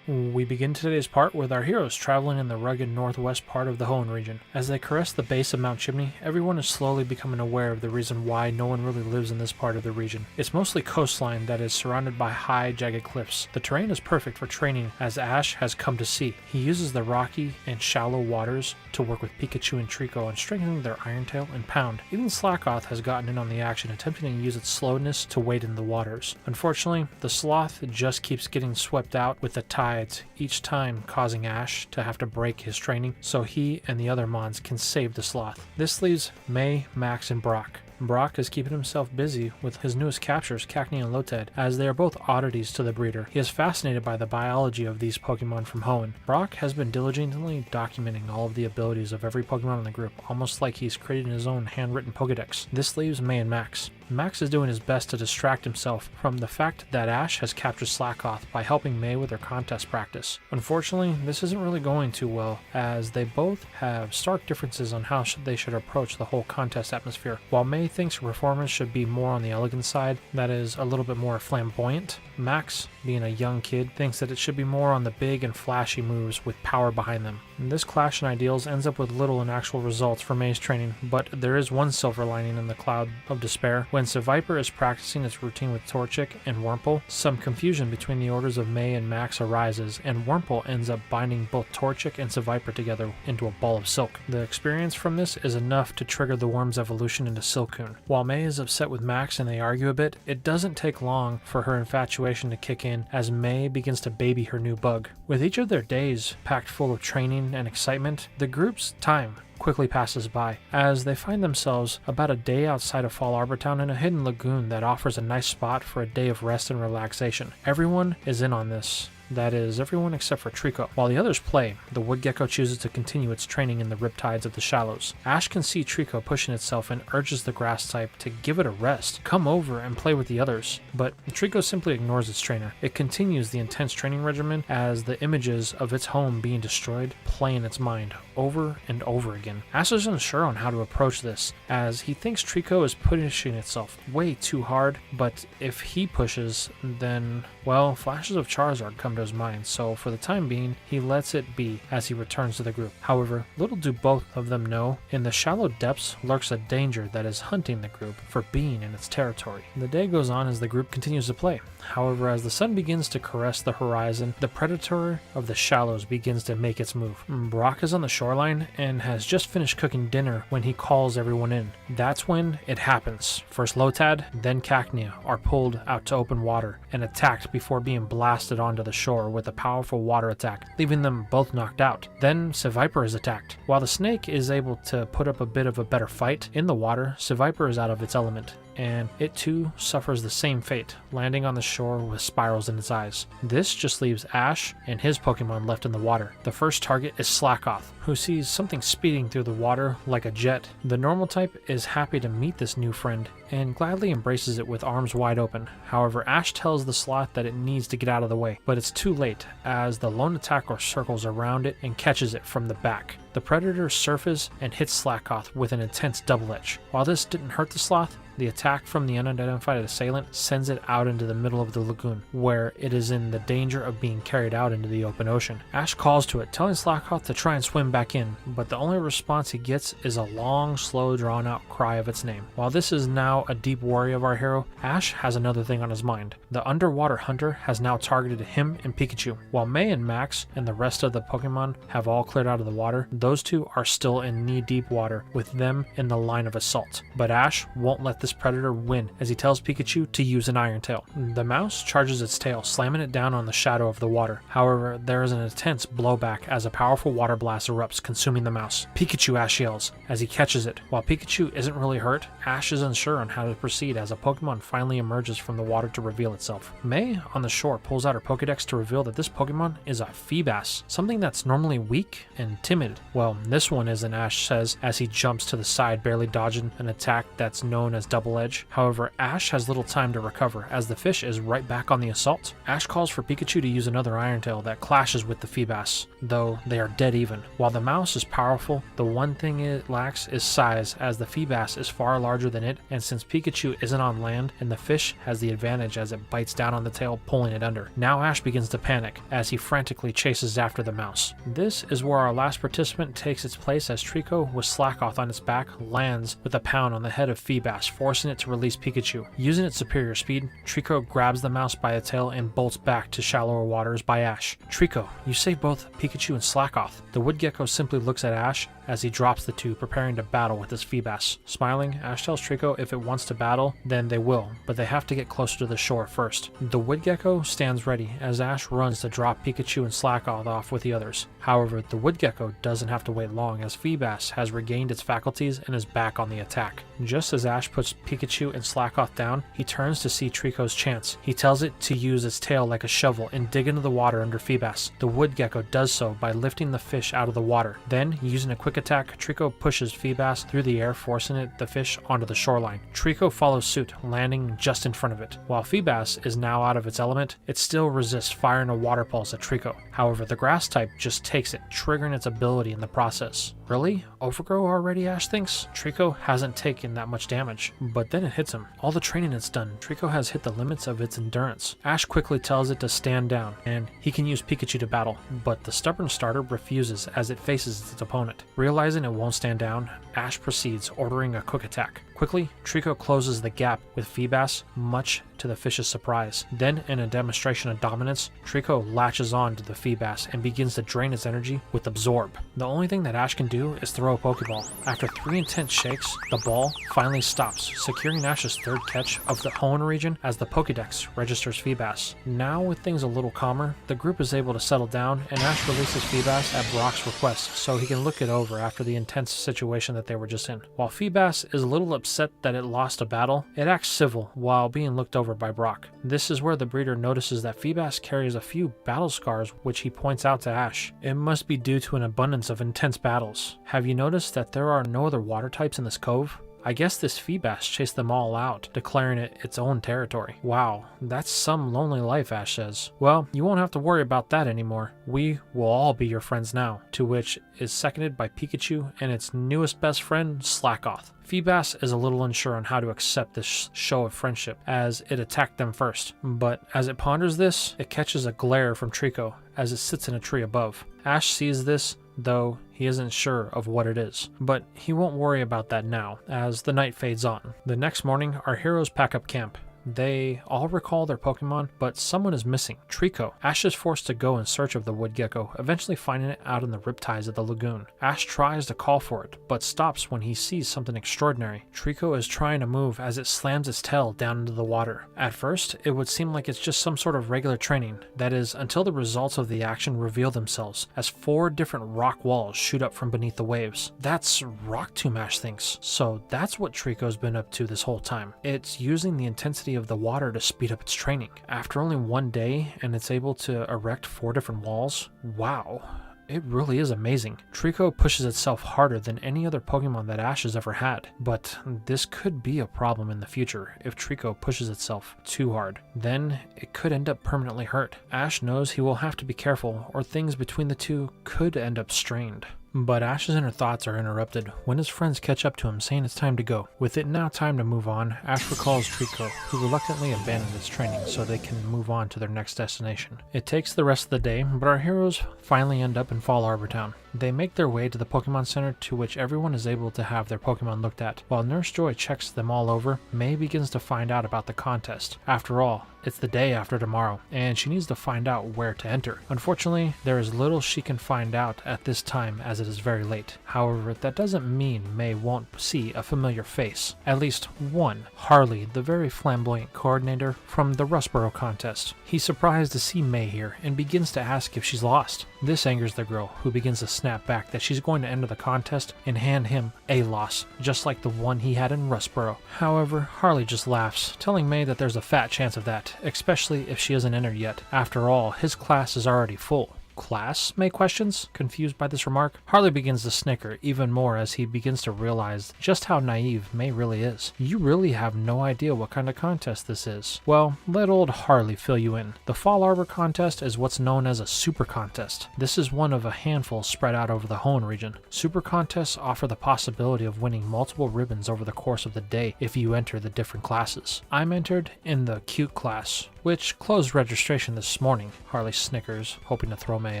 We begin today's part with our heroes traveling in the rugged northwest part of the Hoenn region. As they caress the base of Mount Chimney, everyone is slowly becoming aware of the reason why no one really lives in this part of the region. It's mostly coastline that is surrounded by high, jagged cliffs. The terrain is perfect for training, as Ash has come to see. He uses the rocky and shallow waters to work with Pikachu and Trico on strengthening their Iron Tail and Pound. Even Slackoth has gotten in on the action, attempting to use its slowness to wade in the waters. Unfortunately, the Sloth just keeps getting swept out with the tides, each time causing Ash to have to break his training so he and the other Mons can save the Sloth. This leaves May, Max, and Brock. Brock is keeping himself busy with his newest captures, Cacnea and Lotad, as they are both oddities to the breeder. He is fascinated by the biology of these Pokemon from Hoenn. Brock has been diligently documenting all of the abilities of every Pokemon in the group, almost like he's creating his own handwritten Pokedex. This leaves May and Max. Max is doing his best to distract himself from the fact that Ash has captured Slackoth by helping May with her contest practice. Unfortunately, this isn't really going too well, as they both have stark differences on how they should approach the whole contest atmosphere. While May thinks her performance should be more on the elegant side, that is a little bit more flamboyant, Max, being a young kid, thinks that it should be more on the big and flashy moves with power behind them. And this clash in ideals ends up with little in actual results for May's training, but there is one silver lining in the cloud of despair. When Seviper is practicing its routine with Torchic and Wurmple, some confusion between the orders of May and Max arises, and Wurmple ends up binding both Torchic and Seviper together into a ball of silk. The experience from this is enough to trigger the worm's evolution into Silcoon. While May is upset with Max and they argue a bit, it doesn't take long for her infatuation to kick in as May begins to baby her new bug. With each of their days packed full of training and excitement, the group's time quickly passes by, as they find themselves about a day outside of Fall Arbor Town in a hidden lagoon that offers a nice spot for a day of rest and relaxation. Everyone is in on this. That is, everyone except for Trico. While the others play, the wood gecko chooses to continue its training in the riptides of the shallows. Ash can see Trico pushing itself and urges the grass type to give it a rest, come over and play with the others. But Trico simply ignores its trainer. It continues the intense training regimen as the images of its home being destroyed play in its mind over and over again. Ash isn't sure on how to approach this, as he thinks Trico is pushing itself way too hard, but if he pushes, then, well, flashes of Charizard come to his mind, so for the time being, he lets it be as he returns to the group. However, little do both of them know, in the shallow depths lurks a danger that is hunting the group for being in its territory. The day goes on as the group continues to play. However, as the sun begins to caress the horizon, the predator of the shallows begins to make its move. Brock is on the shoreline and has just finished cooking dinner when he calls everyone in. That's when it happens. First Lotad, then Cacnea are pulled out to open water and attacked before being blasted onto the shore with a powerful water attack, leaving them both knocked out. Then Seviper is attacked. While the snake is able to put up a bit of a better fight in the water, Seviper is out of its element, and it too suffers the same fate, landing on the shore with spirals in its eyes. This just leaves Ash and his Pokemon left in the water. The first target is Slackoth, who sees something speeding through the water like a jet. The normal type is happy to meet this new friend and gladly embraces it with arms wide open. However, Ash tells the Sloth that it needs to get out of the way, but its too late, as the lone attacker circles around it and catches it from the back. The predator surfaces and hits Slakoth with an intense double edge. While this didn't hurt the sloth, the attack from the unidentified assailant sends it out into the middle of the lagoon, where it is in the danger of being carried out into the open ocean. Ash calls to it, telling Slakoth to try and swim back in, but the only response he gets is a long, slow, drawn-out cry of its name. While this is now a deep worry of our hero, Ash has another thing on his mind. The underwater hunter has now targeted him and Pikachu. While May and Max and the rest of the Pokemon have all cleared out of the water, those two are still in knee-deep water, with them in the line of assault. But Ash won't let this predator win, as he tells Pikachu to use an Iron Tail. The mouse charges its tail, slamming it down on the shadow of the water. However, there is an intense blowback as a powerful water blast erupts, consuming the mouse. Pikachu, Ash yells, as he catches it. While Pikachu isn't really hurt, Ash is unsure on how to proceed as a Pokemon finally emerges from the water to reveal itself. May, on the shore, pulls out her Pokedex to reveal that this Pokemon is a Feebas, something that's normally weak and timid. Well, this one isn't, Ash says, as he jumps to the side, barely dodging an attack that's known as Double Edge. However, Ash has little time to recover, as the fish is right back on the assault. Ash calls for Pikachu to use another Iron Tail that clashes with the Feebas, though they are dead even. While the mouse is powerful, the one thing it lacks is size, as the Feebas is far larger than it, and since Pikachu isn't on land, and the fish has the advantage as it bites down on the tail, pulling it under. Now Ash begins to panic, as he frantically chases after the mouse. This is where our last participant takes its place, as Trico, with Slakoth on its back, lands with a pound on the head of Feebas, forcing it to release Pikachu. Using its superior speed, Trico grabs the mouse by the tail and bolts back to shallower waters by Ash. Trico, you save both Pikachu and Slakoth. The wood gecko simply looks at Ash as he drops the two, preparing to battle with his Feebas. Smiling, Ash tells Trico if it wants to battle, then they will, but they have to get closer to the shore first. The wood gecko stands ready as Ash runs to drop Pikachu and Slakoth off with the others. However, the wood gecko doesn't have to wait long, as Feebas has regained its faculties and is back on the attack. Just as Ash puts Pikachu and Slakoth down, he turns to see Trico's chance. He tells it to use its tail like a shovel and dig into the water under Feebas. The wood gecko does so by lifting the fish out of the water. Then, using a quick attack, Trico pushes Feebas through the air, forcing the fish onto the shoreline. Trico follows suit, landing just in front of it. While Feebas is now out of its element, it still resists firing a water pulse at Trico. However, the grass type just takes it, triggering its ability in the process. Really? Overgrow already, Ash thinks? Trico hasn't taken that much damage, but then it hits him. All the training it's done, Trico has hit the limits of its endurance. Ash quickly tells it to stand down, and he can use Pikachu to battle, but the stubborn starter refuses as it faces its opponent. Realizing it won't stand down, Ash proceeds, ordering a quick attack. Quickly, Trico closes the gap with Feebas, much to the fish's surprise. Then, in a demonstration of dominance, Trico latches on to the Feebas and begins to drain its energy with Absorb. The only thing that Ash can do is throw a Pokeball. After 3 intense shakes, the ball finally stops, securing Ash's third catch of the Hoenn region as the Pokédex registers Feebas. Now, with things a little calmer, the group is able to settle down, and Ash releases Feebas at Brock's request so he can look it over after the intense situation that they were just in. While Feebas is a little upset that it lost a battle, it acts civil while being looked over by Brock. This is where the breeder notices that Feebas carries a few battle scars, which he points out to Ash. It must be due to an abundance of intense battles. Have you noticed that there are no other water types in this cove? I guess this Feebas chased them all out, declaring it its own territory. Wow, that's some lonely life, Ash says. Well, you won't have to worry about that anymore. We will all be your friends now, to which is seconded by Pikachu and its newest best friend, Slakoth. Feebas is a little unsure on how to accept this show of friendship, as it attacked them first, but as it ponders this, it catches a glare from Trico as it sits in a tree above. Ash sees this, though he isn't sure of what it is. But he won't worry about that now, as the night fades on. The next morning, our heroes pack up camp. They all recall their Pokemon, but someone is missing. Trico. Ash is forced to go in search of the wood gecko, eventually finding it out in the riptides of the lagoon. Ash tries to call for it, but stops when he sees something extraordinary. Trico is trying to move as it slams its tail down into the water. At first, it would seem like it's just some sort of regular training, that is, until the results of the action reveal themselves, as 4 different rock walls shoot up from beneath the waves. That's Rock Tomb, Ash thinks. So that's what Trico's been up to this whole time. It's using the intensity of the water to speed up its training. After only 1 day, and it's able to erect 4 different walls? Wow. it really is amazing. Trico pushes itself harder than any other Pokemon that Ash has ever had, but this could be a problem in the future if Trico pushes itself too hard. Then it could end up permanently hurt. Ash knows he will have to be careful or things between the two could end up strained. But Ash's inner thoughts are interrupted when his friends catch up to him saying it's time to go. With it now time to move on, Ash recalls Trico, who reluctantly abandoned its training so they can move on to their next destination. It takes the rest of the day, but our heroes finally end up in Fall Arbor Town. They make their way to the Pokemon Center, to which everyone is able to have their Pokemon looked at. While Nurse Joy checks them all over, May begins to find out about the contest. After all, it's the day after tomorrow, and she needs to find out where to enter. Unfortunately, there is little she can find out at this time as it is very late. However, that doesn't mean May won't see a familiar face. At least one, Harley, the very flamboyant coordinator from the Rustboro contest. He's surprised to see May here and begins to ask if she's lost. This angers the girl, who begins to snap back that she's going to enter the contest and hand him a loss, just like the one he had in Rustboro. However, Harley just laughs, telling May that there's a fat chance of that, especially if she hasn't entered yet. After all, his class is already full. Class? May questions, confused by this remark. Harley begins to snicker even more as he begins to realize just how naive May really is. You really have no idea what kind of contest this is. Well, let old Harley fill you in. The Fall Arbor contest is what's known as a super contest. This is one of a handful spread out over the Hoenn region. Super contests offer the possibility of winning multiple ribbons over the course of the day if you enter the different classes. I'm entered in the cute class, which closed registration this morning. Harley snickers, hoping to throw May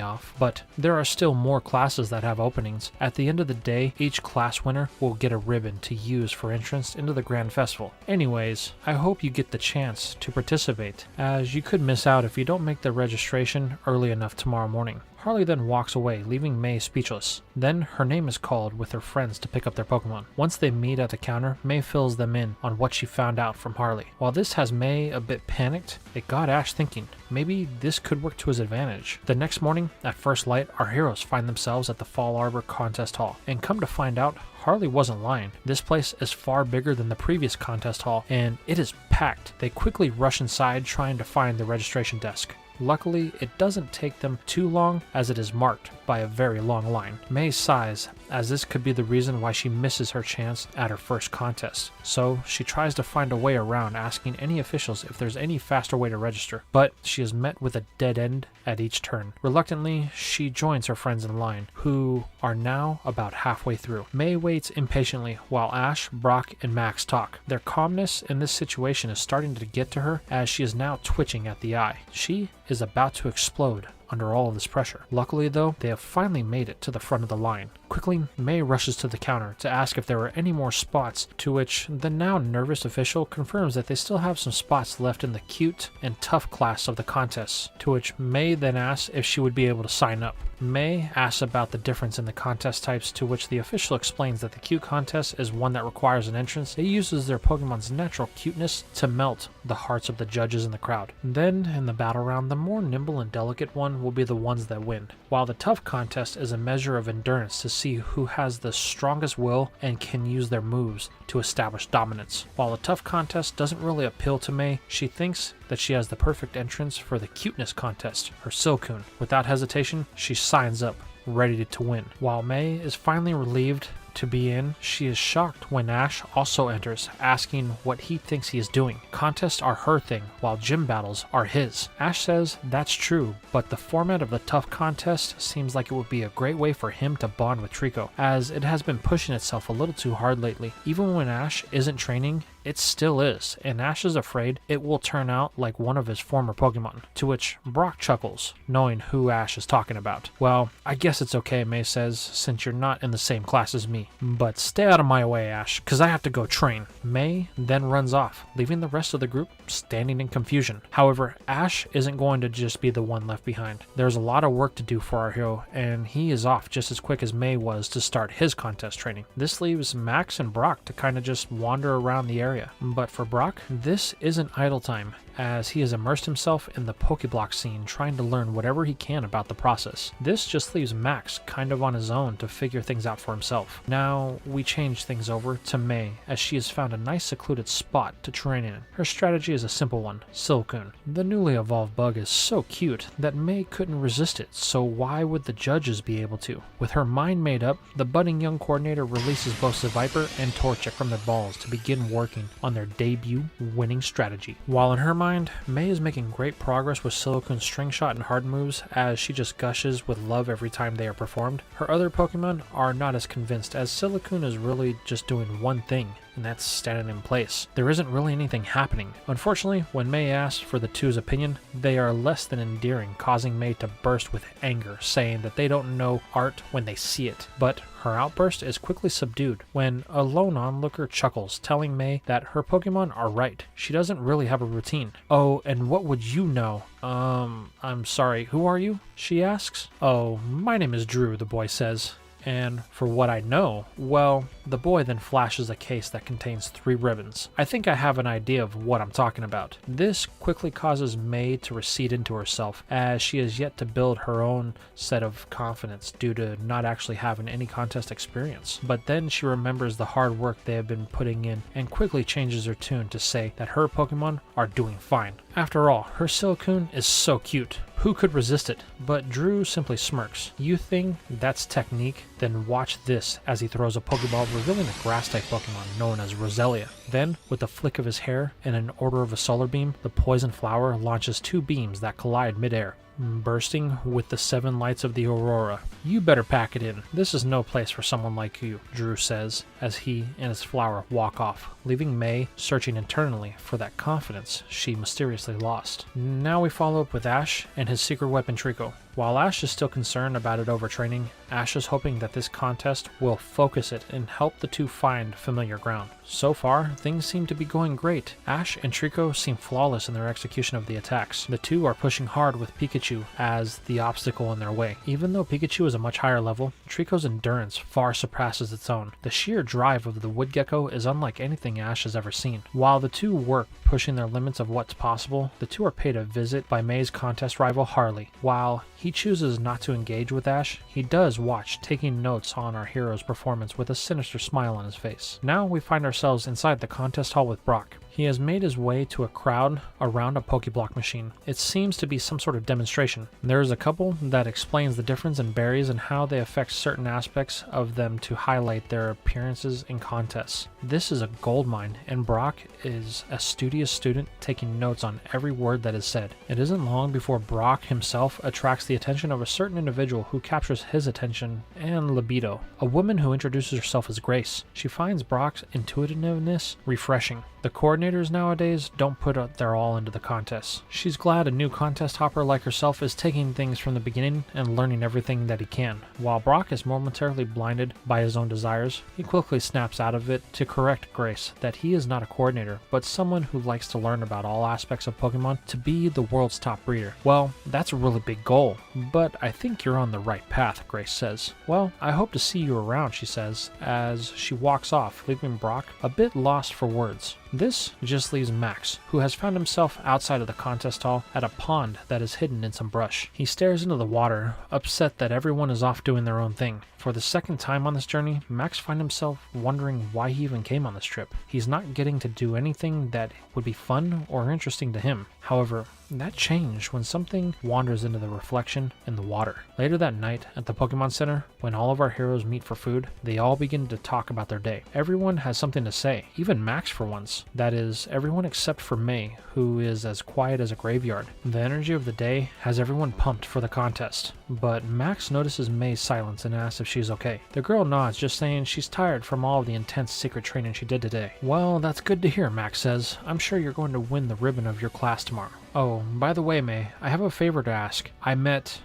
off. But there are still more classes that have openings. At the end of the day, each class winner will get a ribbon to use for entrance into the Grand Festival. Anyways, I hope you get the chance to participate, as you could miss out if you don't make the registration early enough tomorrow morning. Harley then walks away, leaving May speechless. Then her name is called with her friends to pick up their Pokemon. Once they meet at the counter, May fills them in on what she found out from Harley. While this has May a bit panicked, it got Ash thinking. Maybe this could work to his advantage. The next morning, at first light, our heroes find themselves at the Fall Arbor Contest Hall. And come to find out, Harley wasn't lying. This place is far bigger than the previous contest hall, and it is packed. They quickly rush inside trying to find the registration desk. Luckily, it doesn't take them too long as it is marked by a very long line. May sighs, as this could be the reason why she misses her chance at her first contest. So she tries to find a way around, asking any officials if there's any faster way to register. But she is met with a dead end at each turn. Reluctantly, she joins her friends in line, who are now about halfway through. May waits impatiently while Ash, Brock, and Max talk. Their calmness in this situation is starting to get to her, as she is now twitching at the eye. She is about to explode under all of this pressure. Luckily though, they have finally made it to the front of the line. Quickly, May rushes to the counter to ask if there are any more spots, to which the now nervous official confirms that they still have some spots left in the cute and tough class of the contest, to which May then asks if she would be able to sign up. May asks about the difference in the contest types, to which the official explains that the cute contest is one that requires an entrance. It uses their Pokemon's natural cuteness to melt the hearts of the judges in the crowd. Then, in the battle round, the more nimble and delicate one will be the ones that win, while the tough contest is a measure of endurance to see who has the strongest will and can use their moves to establish dominance. While the tough contest doesn't really appeal to May, she thinks that she has the perfect entrance for the cuteness contest, her Silcoon. Without hesitation, she signs up, ready to win. While May is finally relieved to be in, she is shocked when Ash also enters, asking what he thinks he is doing. Contests are her thing, while gym battles are his. Ash says that's true, but the format of the tough contest seems like it would be a great way for him to bond with Trico, as it has been pushing itself a little too hard lately. Even when Ash isn't training, it still is, and Ash is afraid it will turn out like one of his former Pokemon, to which Brock chuckles, knowing who Ash is talking about. Well, I guess it's okay, May says, since you're not in the same class as me. But stay out of my way, Ash, cause I have to go train. May then runs off, leaving the rest of the group standing in confusion. However, Ash isn't going to just be the one left behind. There's a lot of work to do for our hero, and he is off just as quick as May was to start his contest training. This leaves Max and Brock to kind of just wander around the area area. But for Brock, this isn't idle time, as he has immersed himself in the Pokéblock scene trying to learn whatever he can about the process. This just leaves Max kind of on his own to figure things out for himself. Now we change things over to May, as she has found a nice secluded spot to train in. Her strategy is a simple one, Silicune. The newly evolved bug is so cute that May couldn't resist it, so why would the judges be able to? With her mind made up, the budding young coordinator releases both Viper and Torchic from their balls to begin working on their debut winning strategy. While in her mind, May is making great progress with Silicune's string shot and hard moves, as she just gushes with love every time they are performed. Her other Pokemon are not as convinced, as Silicune is really just doing one thing, and that's standing in place. There isn't really anything happening. Unfortunately, when May asks for the two's opinion, they are less than endearing, causing May to burst with anger, saying that they don't know art when they see it. But her outburst is quickly subdued when a lone onlooker chuckles, telling May that her Pokemon are right. She doesn't really have a routine. Oh, and what would you know? I'm sorry, who are you? She asks. Oh, my name is Drew, the boy says. And for what I know, well, the boy then flashes a case that contains 3 ribbons. I think I have an idea of what I'm talking about. This quickly causes May to recede into herself, as she has yet to build her own set of confidence due to not actually having any contest experience. But then she remembers the hard work they have been putting in and quickly changes her tune to say that her Pokemon are doing fine. After all, her Silicune is so cute. Who could resist it? But Drew simply smirks. You think that's technique? Then watch this as he throws a Pokeball, revealing a Grass-type Pokemon known as Roselia. Then, with a flick of his hair and an order of a solar beam, the poison flower launches 2 beams that collide midair, bursting with the 7 lights of the aurora. You better pack it in. This is no place for someone like you, Drew says, as he and his flower walk off, leaving May searching internally for that confidence she mysteriously lost. Now we follow up with Ash and his secret weapon Trico. While Ash is still concerned about it overtraining, Ash is hoping that this contest will focus it and help the two find familiar ground. So far, things seem to be going great. Ash and Trico seem flawless in their execution of the attacks. The two are pushing hard with Pikachu as the obstacle in their way. Even though Pikachu is a much higher level, Trico's endurance far surpasses its own. The sheer drive of the wood gecko is unlike anything Ash has ever seen. While the two work pushing their limits of what's possible, the two are paid a visit by May's contest rival Harley. While he chooses not to engage with Ash, he does watch, taking notes on our hero's performance with a sinister smile on his face. Now we find ourselves inside the contest hall with Brock. He has made his way to a crowd around a Pokéblock machine. It seems to be some sort of demonstration. There is a couple that explains the difference in berries and how they affect certain aspects of them to highlight their appearances in contests. This is a goldmine, and Brock is a studious student taking notes on every word that is said. It isn't long before Brock himself attracts the attention of a certain individual who captures his attention and libido, a woman who introduces herself as Grace. She finds Brock's intuitiveness refreshing. The coordinators nowadays don't put their all into the contests. She's glad a new contest hopper like herself is taking things from the beginning and learning everything that he can. While Brock is momentarily blinded by his own desires, he quickly snaps out of it to correct Grace that he is not a coordinator, but someone who likes to learn about all aspects of Pokemon to be the world's top breeder. Well, that's a really big goal, but I think you're on the right path, Grace says. Well, I hope to see you around, she says, as she walks off, leaving Brock a bit lost for words. This just leaves Max, who has found himself outside of the contest hall at a pond that is hidden in some brush. He stares into the water, upset that everyone is off doing their own thing. For the second time on this journey, Max finds himself wondering why he even came on this trip. He's not getting to do anything that would be fun or interesting to him. However, that changed when something wanders into the reflection in the water. Later that night at the Pokemon Center, when all of our heroes meet for food, they all begin to talk about their day. Everyone has something to say, even Max for once. That is, everyone except for May, who is as quiet as a graveyard. The energy of the day has everyone pumped for the contest, but Max notices May's silence and asks if she's okay. The girl nods, just saying she's tired from all of the intense secret training she did today. Well, that's good to hear, Max says. I'm sure you're going to win the ribbon of your class tomorrow. Oh, by the way, May, I have a favor to ask.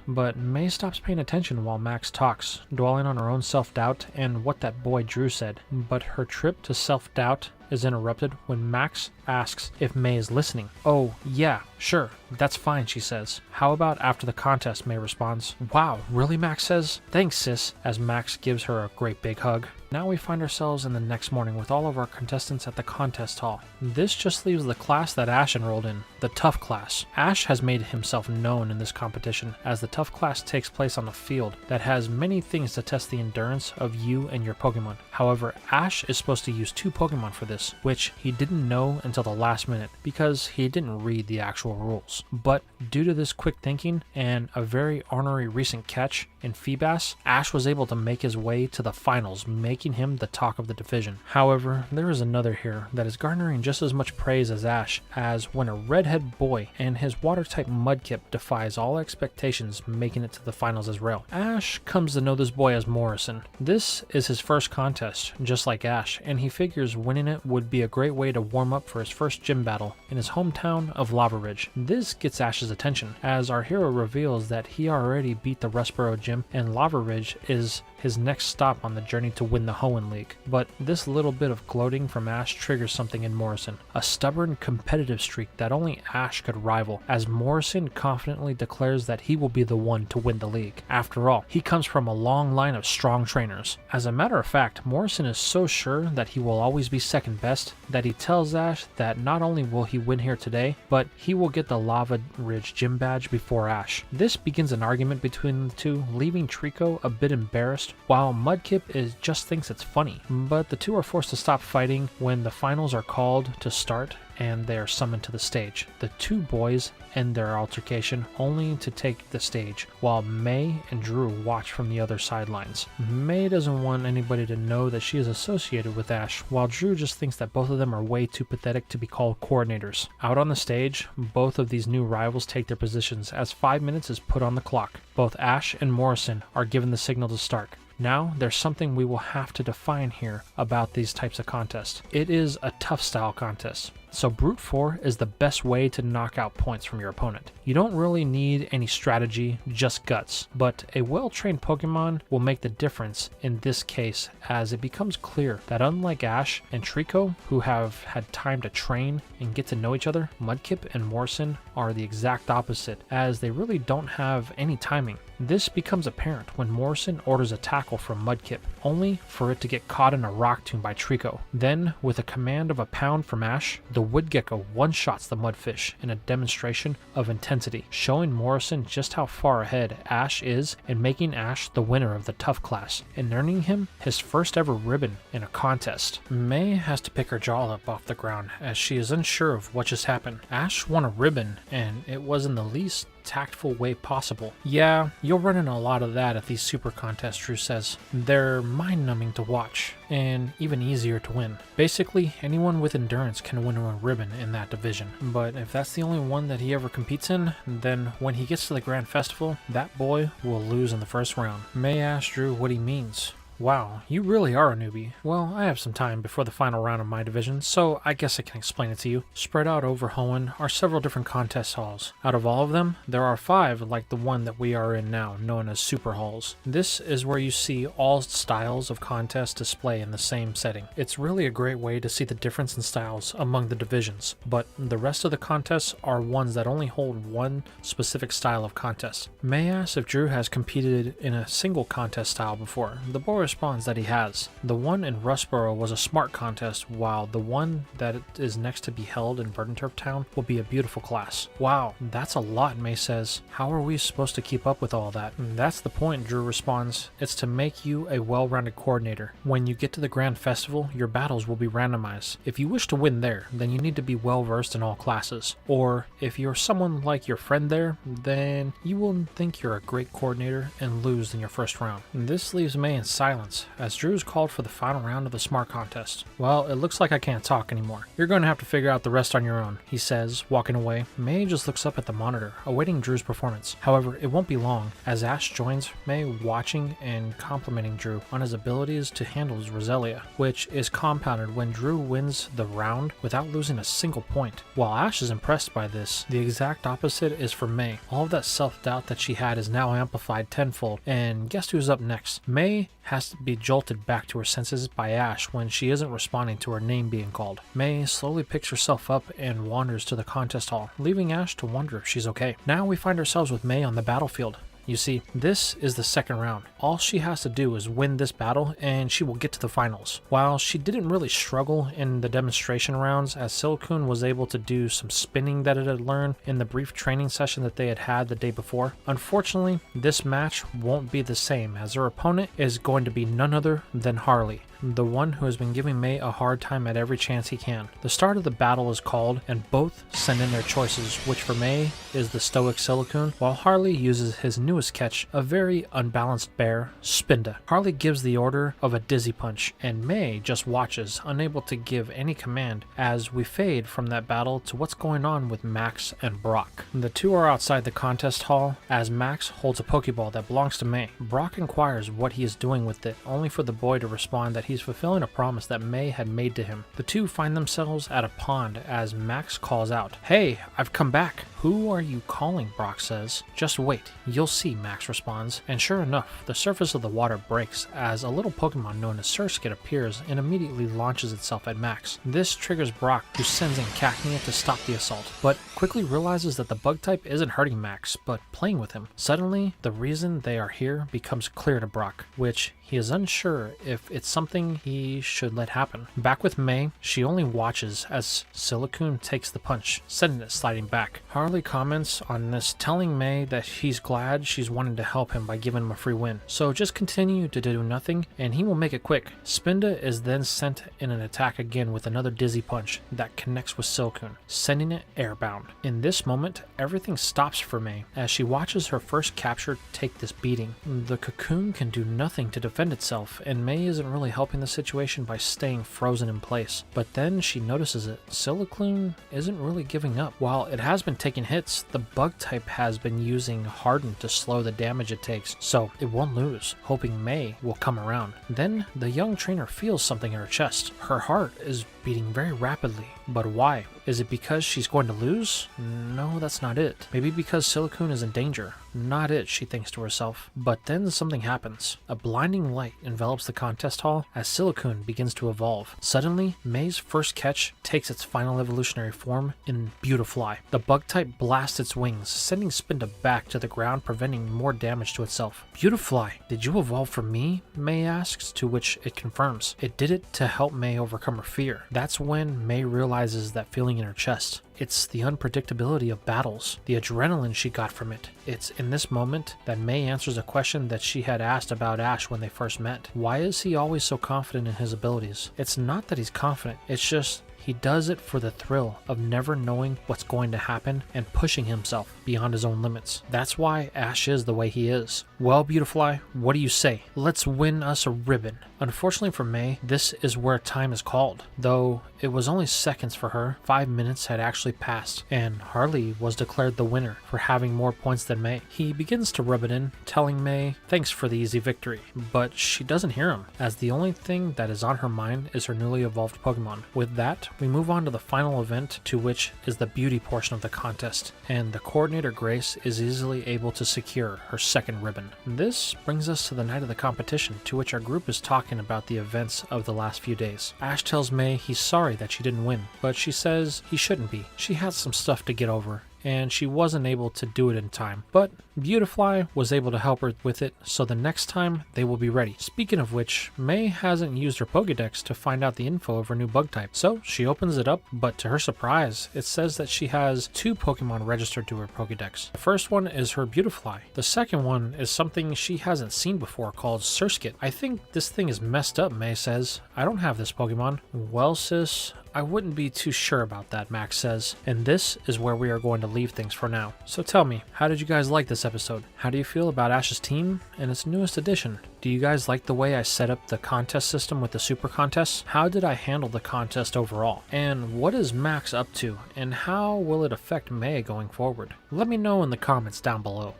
But May stops paying attention while Max talks, dwelling on her own self-doubt and what that boy Drew said. But her trip to self-doubt is interrupted when Max asks if May is listening. Oh, yeah, sure, that's fine, she says. How about after the contest, May responds. Wow, really, Max says? Thanks, sis, as Max gives her a great big hug. Now we find ourselves in the next morning with all of our contestants at the contest hall. This just leaves the class that Ash enrolled in, the tough class. Ash has made himself known in this competition, as the tough class takes place on a field that has many things to test the endurance of you and your Pokemon. However, Ash is supposed to use 2 Pokemon for this, which he didn't know until the last minute because he didn't read the actual rules. But due to this quick thinking and a very ornery recent catch in Feebas, Ash was able to make his way to the finals, making him the talk of the division. However, there is another here that is garnering just as much praise as Ash, as when a redhead boy and his water-type Mudkip defies all expectations, making it to the finals as Rail. Ash comes to know this boy as Morrison. This is his first contest, just like Ash, and he figures winning it would be a great way to warm up for his first gym battle in his hometown of Lava Ridge. This gets Ash's attention, as our hero reveals that he already beat the Rustboro gym and Lava Ridge is his next stop on the journey to win the Hoenn League. But this little bit of gloating from Ash triggers something in Morrison, a stubborn competitive streak that only Ash could rival, as Morrison confidently declares that he will be the one to win the league. After all, he comes from a long line of strong trainers. As a matter of fact, Morrison is so sure that he will always be second best that he tells Ash that not only will he win here today, but he will get the Lava Ridge gym badge before Ash. This begins an argument between the two, leaving Trico a bit embarrassed, while Mudkip just thinks it's funny. But the two are forced to stop fighting when the finals are called to start and they are summoned to the stage. The 2 boys end their altercation only to take the stage, while May and Drew watch from the other sidelines. May doesn't want anybody to know that she is associated with Ash, while Drew just thinks that both of them are way too pathetic to be called coordinators. Out on the stage, both of these new rivals take their positions as 5 minutes is put on the clock. Both Ash and Morrison are given the signal to start. Now, there's something we will have to define here about these types of contests. It is a tough style contest. So Brute 4 is the best way to knock out points from your opponent. You don't really need any strategy, just guts. But a well-trained Pokemon will make the difference in this case, as it becomes clear that unlike Ash and Trico, who have had time to train and get to know each other, Mudkip and Morrison are the exact opposite, as they really don't have any timing. This becomes apparent when Morrison orders a tackle from Mudkip, only for it to get caught in a rock tomb by Trico. Then, with a command of a pound from Ash, the Woodgecko one-shots the Mudfish in a demonstration of intensity, showing Morrison just how far ahead Ash is and making Ash the winner of the tough class, and earning him his first ever ribbon in a contest. May has to pick her jaw up off the ground as she is unsure of what just happened. Ash won a ribbon, and it was in the least tactful way possible. Yeah, you'll run into a lot of that at these super contests, Drew says. They're mind-numbing to watch, and even easier to win. Basically, anyone with endurance can win a ribbon in that division, but if that's the only one that he ever competes in, then when he gets to the Grand Festival, that boy will lose in the first round. May asks Drew what he means. Wow, you really are a newbie. Well, I have some time before the final round of my division, so I guess I can explain it to you. Spread out over Hoenn are several different contest halls. Out of all of them, there are 5 like the one that we are in now, known as Super Halls. This is where you see all styles of contests display in the same setting. It's really a great way to see the difference in styles among the divisions, but the rest of the contests are ones that only hold one specific style of contest. May asks if Drew has competed in a single contest style before. The boy responds that he has. The one in Rustboro was a smart contest, while the one that is next to be held in Verdanturf Town will be a beautiful class. Wow, that's a lot, May says. How are we supposed to keep up with all that? That's the point, Drew responds. It's to make you a well-rounded coordinator. When you get to the Grand Festival, your battles will be randomized. If you wish to win there, then you need to be well-versed in all classes. Or, if you're someone like your friend there, then you will think you're a great coordinator and lose in your first round. This leaves May in silence as Drew's called for the final round of the Smart Contest. Well, it looks like I can't talk anymore. You're going to have to figure out the rest on your own, he says, walking away. May just looks up at the monitor, awaiting Drew's performance. However, it won't be long, as Ash joins May watching and complimenting Drew on his abilities to handle his Roselia, which is compounded when Drew wins the round without losing a single point. While Ash is impressed by this, the exact opposite is for May. All of that self-doubt that she had is now amplified tenfold, and guess who's up next? May has to be jolted back to her senses by Ash when she isn't responding to her name being called. May slowly picks herself up and wanders to the contest hall, leaving Ash to wonder if she's okay. Now we find ourselves with May on the battlefield. You see, this is the second round. All she has to do is win this battle and she will get to the finals. While she didn't really struggle in the demonstration rounds, as Silcoon was able to do some spinning that it had learned in the brief training session that they had the day before, unfortunately, this match won't be the same, as her opponent is going to be none other than Harley, the one who has been giving May a hard time at every chance he can. The start of the battle is called, and both send in their choices, which for May is the stoic Silcoon, while Harley uses his newest catch, a very unbalanced bear, Spinda. Harley gives the order of a dizzy punch, and May just watches, unable to give any command, as we fade from that battle to what's going on with Max and Brock. The two are outside the contest hall, as Max holds a Pokeball that belongs to May. Brock inquires what he is doing with it, only for the boy to respond that he's fulfilling a promise that May had made to him. The two find themselves at a pond as Max calls out, "Hey, I've come back." "Who are you calling?" Brock says. "Just wait, you'll see," Max responds, and sure enough, the surface of the water breaks as a little Pokemon known as Surskit appears and immediately launches itself at Max. This triggers Brock, who sends in Cacnea to stop the assault, but quickly realizes that the bug type isn't hurting Max, but playing with him. Suddenly, the reason they are here becomes clear to Brock, which he is unsure if it's something he should let happen. Back with May, she only watches as Silcoon takes the punch, sending it sliding back. Harley comments on this, telling May that he's glad she's wanting to help him by giving him a free win. So just continue to do nothing and he will make it quick. Spinda is then sent in an attack again with another dizzy punch that connects with Silcoon, sending it airbound. In this moment, everything stops for May as she watches her first capture take this beating. The cocoon can do nothing to defend itself, and May isn't really helping the situation by staying frozen in place. But then she notices it. Silcoon isn't really giving up. While it has been taking hits, the bug type has been using Harden to slow the damage it takes, so it won't lose, hoping May will come around. Then the young trainer feels something in her chest. Her heart is beating very rapidly. But why? Is it because she's going to lose? No, that's not it. Maybe because Silcoon is in danger. Not it, she thinks to herself. But then something happens. A blinding light envelops the contest hall as Silcoon begins to evolve. Suddenly, May's first catch takes its final evolutionary form in Beautifly. The bug type blasts its wings, sending Spinda back to the ground, preventing more damage to itself. "Beautifly, did you evolve for me?" May asks, to which it confirms. It did it to help May overcome her fear. That's when May realizes that feeling in her chest. It's the unpredictability of battles, the adrenaline she got from it. It's in this moment that May answers a question that she had asked about Ash when they first met. Why is he always so confident in his abilities? It's not that he's confident, it's just he does it for the thrill of never knowing what's going to happen and pushing himself beyond his own limits. That's why Ash is the way he is. Well, Beautifly, what do you say? Let's win us a ribbon. Unfortunately for May, this is where time is called. Though it was only seconds for her, 5 minutes had actually passed, and Harley was declared the winner for having more points than May. He begins to rub it in, telling May thanks for the easy victory, but she doesn't hear him, as the only thing that is on her mind is her newly evolved Pokemon. With that, we move on to the final event, to which is the beauty portion of the contest, and the coordinator Grace is easily able to secure her second ribbon. This brings us to the night of the competition, to which our group is talking about the events of the last few days. Ash tells May he's sorry that she didn't win, but she says he shouldn't be. She has some stuff to get over, and she wasn't able to do it in time. But Beautifly was able to help her with it, so the next time they will be ready. Speaking of which, May hasn't used her Pokédex to find out the info of her new bug type, so she opens it up, but to her surprise, it says that she has 2 Pokemon registered to her Pokédex. The first one is her Beautifly. The second one is something she hasn't seen before called Surskit. "I think this thing is messed up," May says. "I don't have this Pokemon." "Well, sis, I wouldn't be too sure about that," Max says. And this is where we are going to leave things for now. So tell me, how did you guys like this episode? How do you feel about Ash's team and its newest addition? Do you guys like the way I set up the contest system with the super contests? How did I handle the contest overall? And what is Max up to? And how will it affect May going forward? Let me know in the comments down below.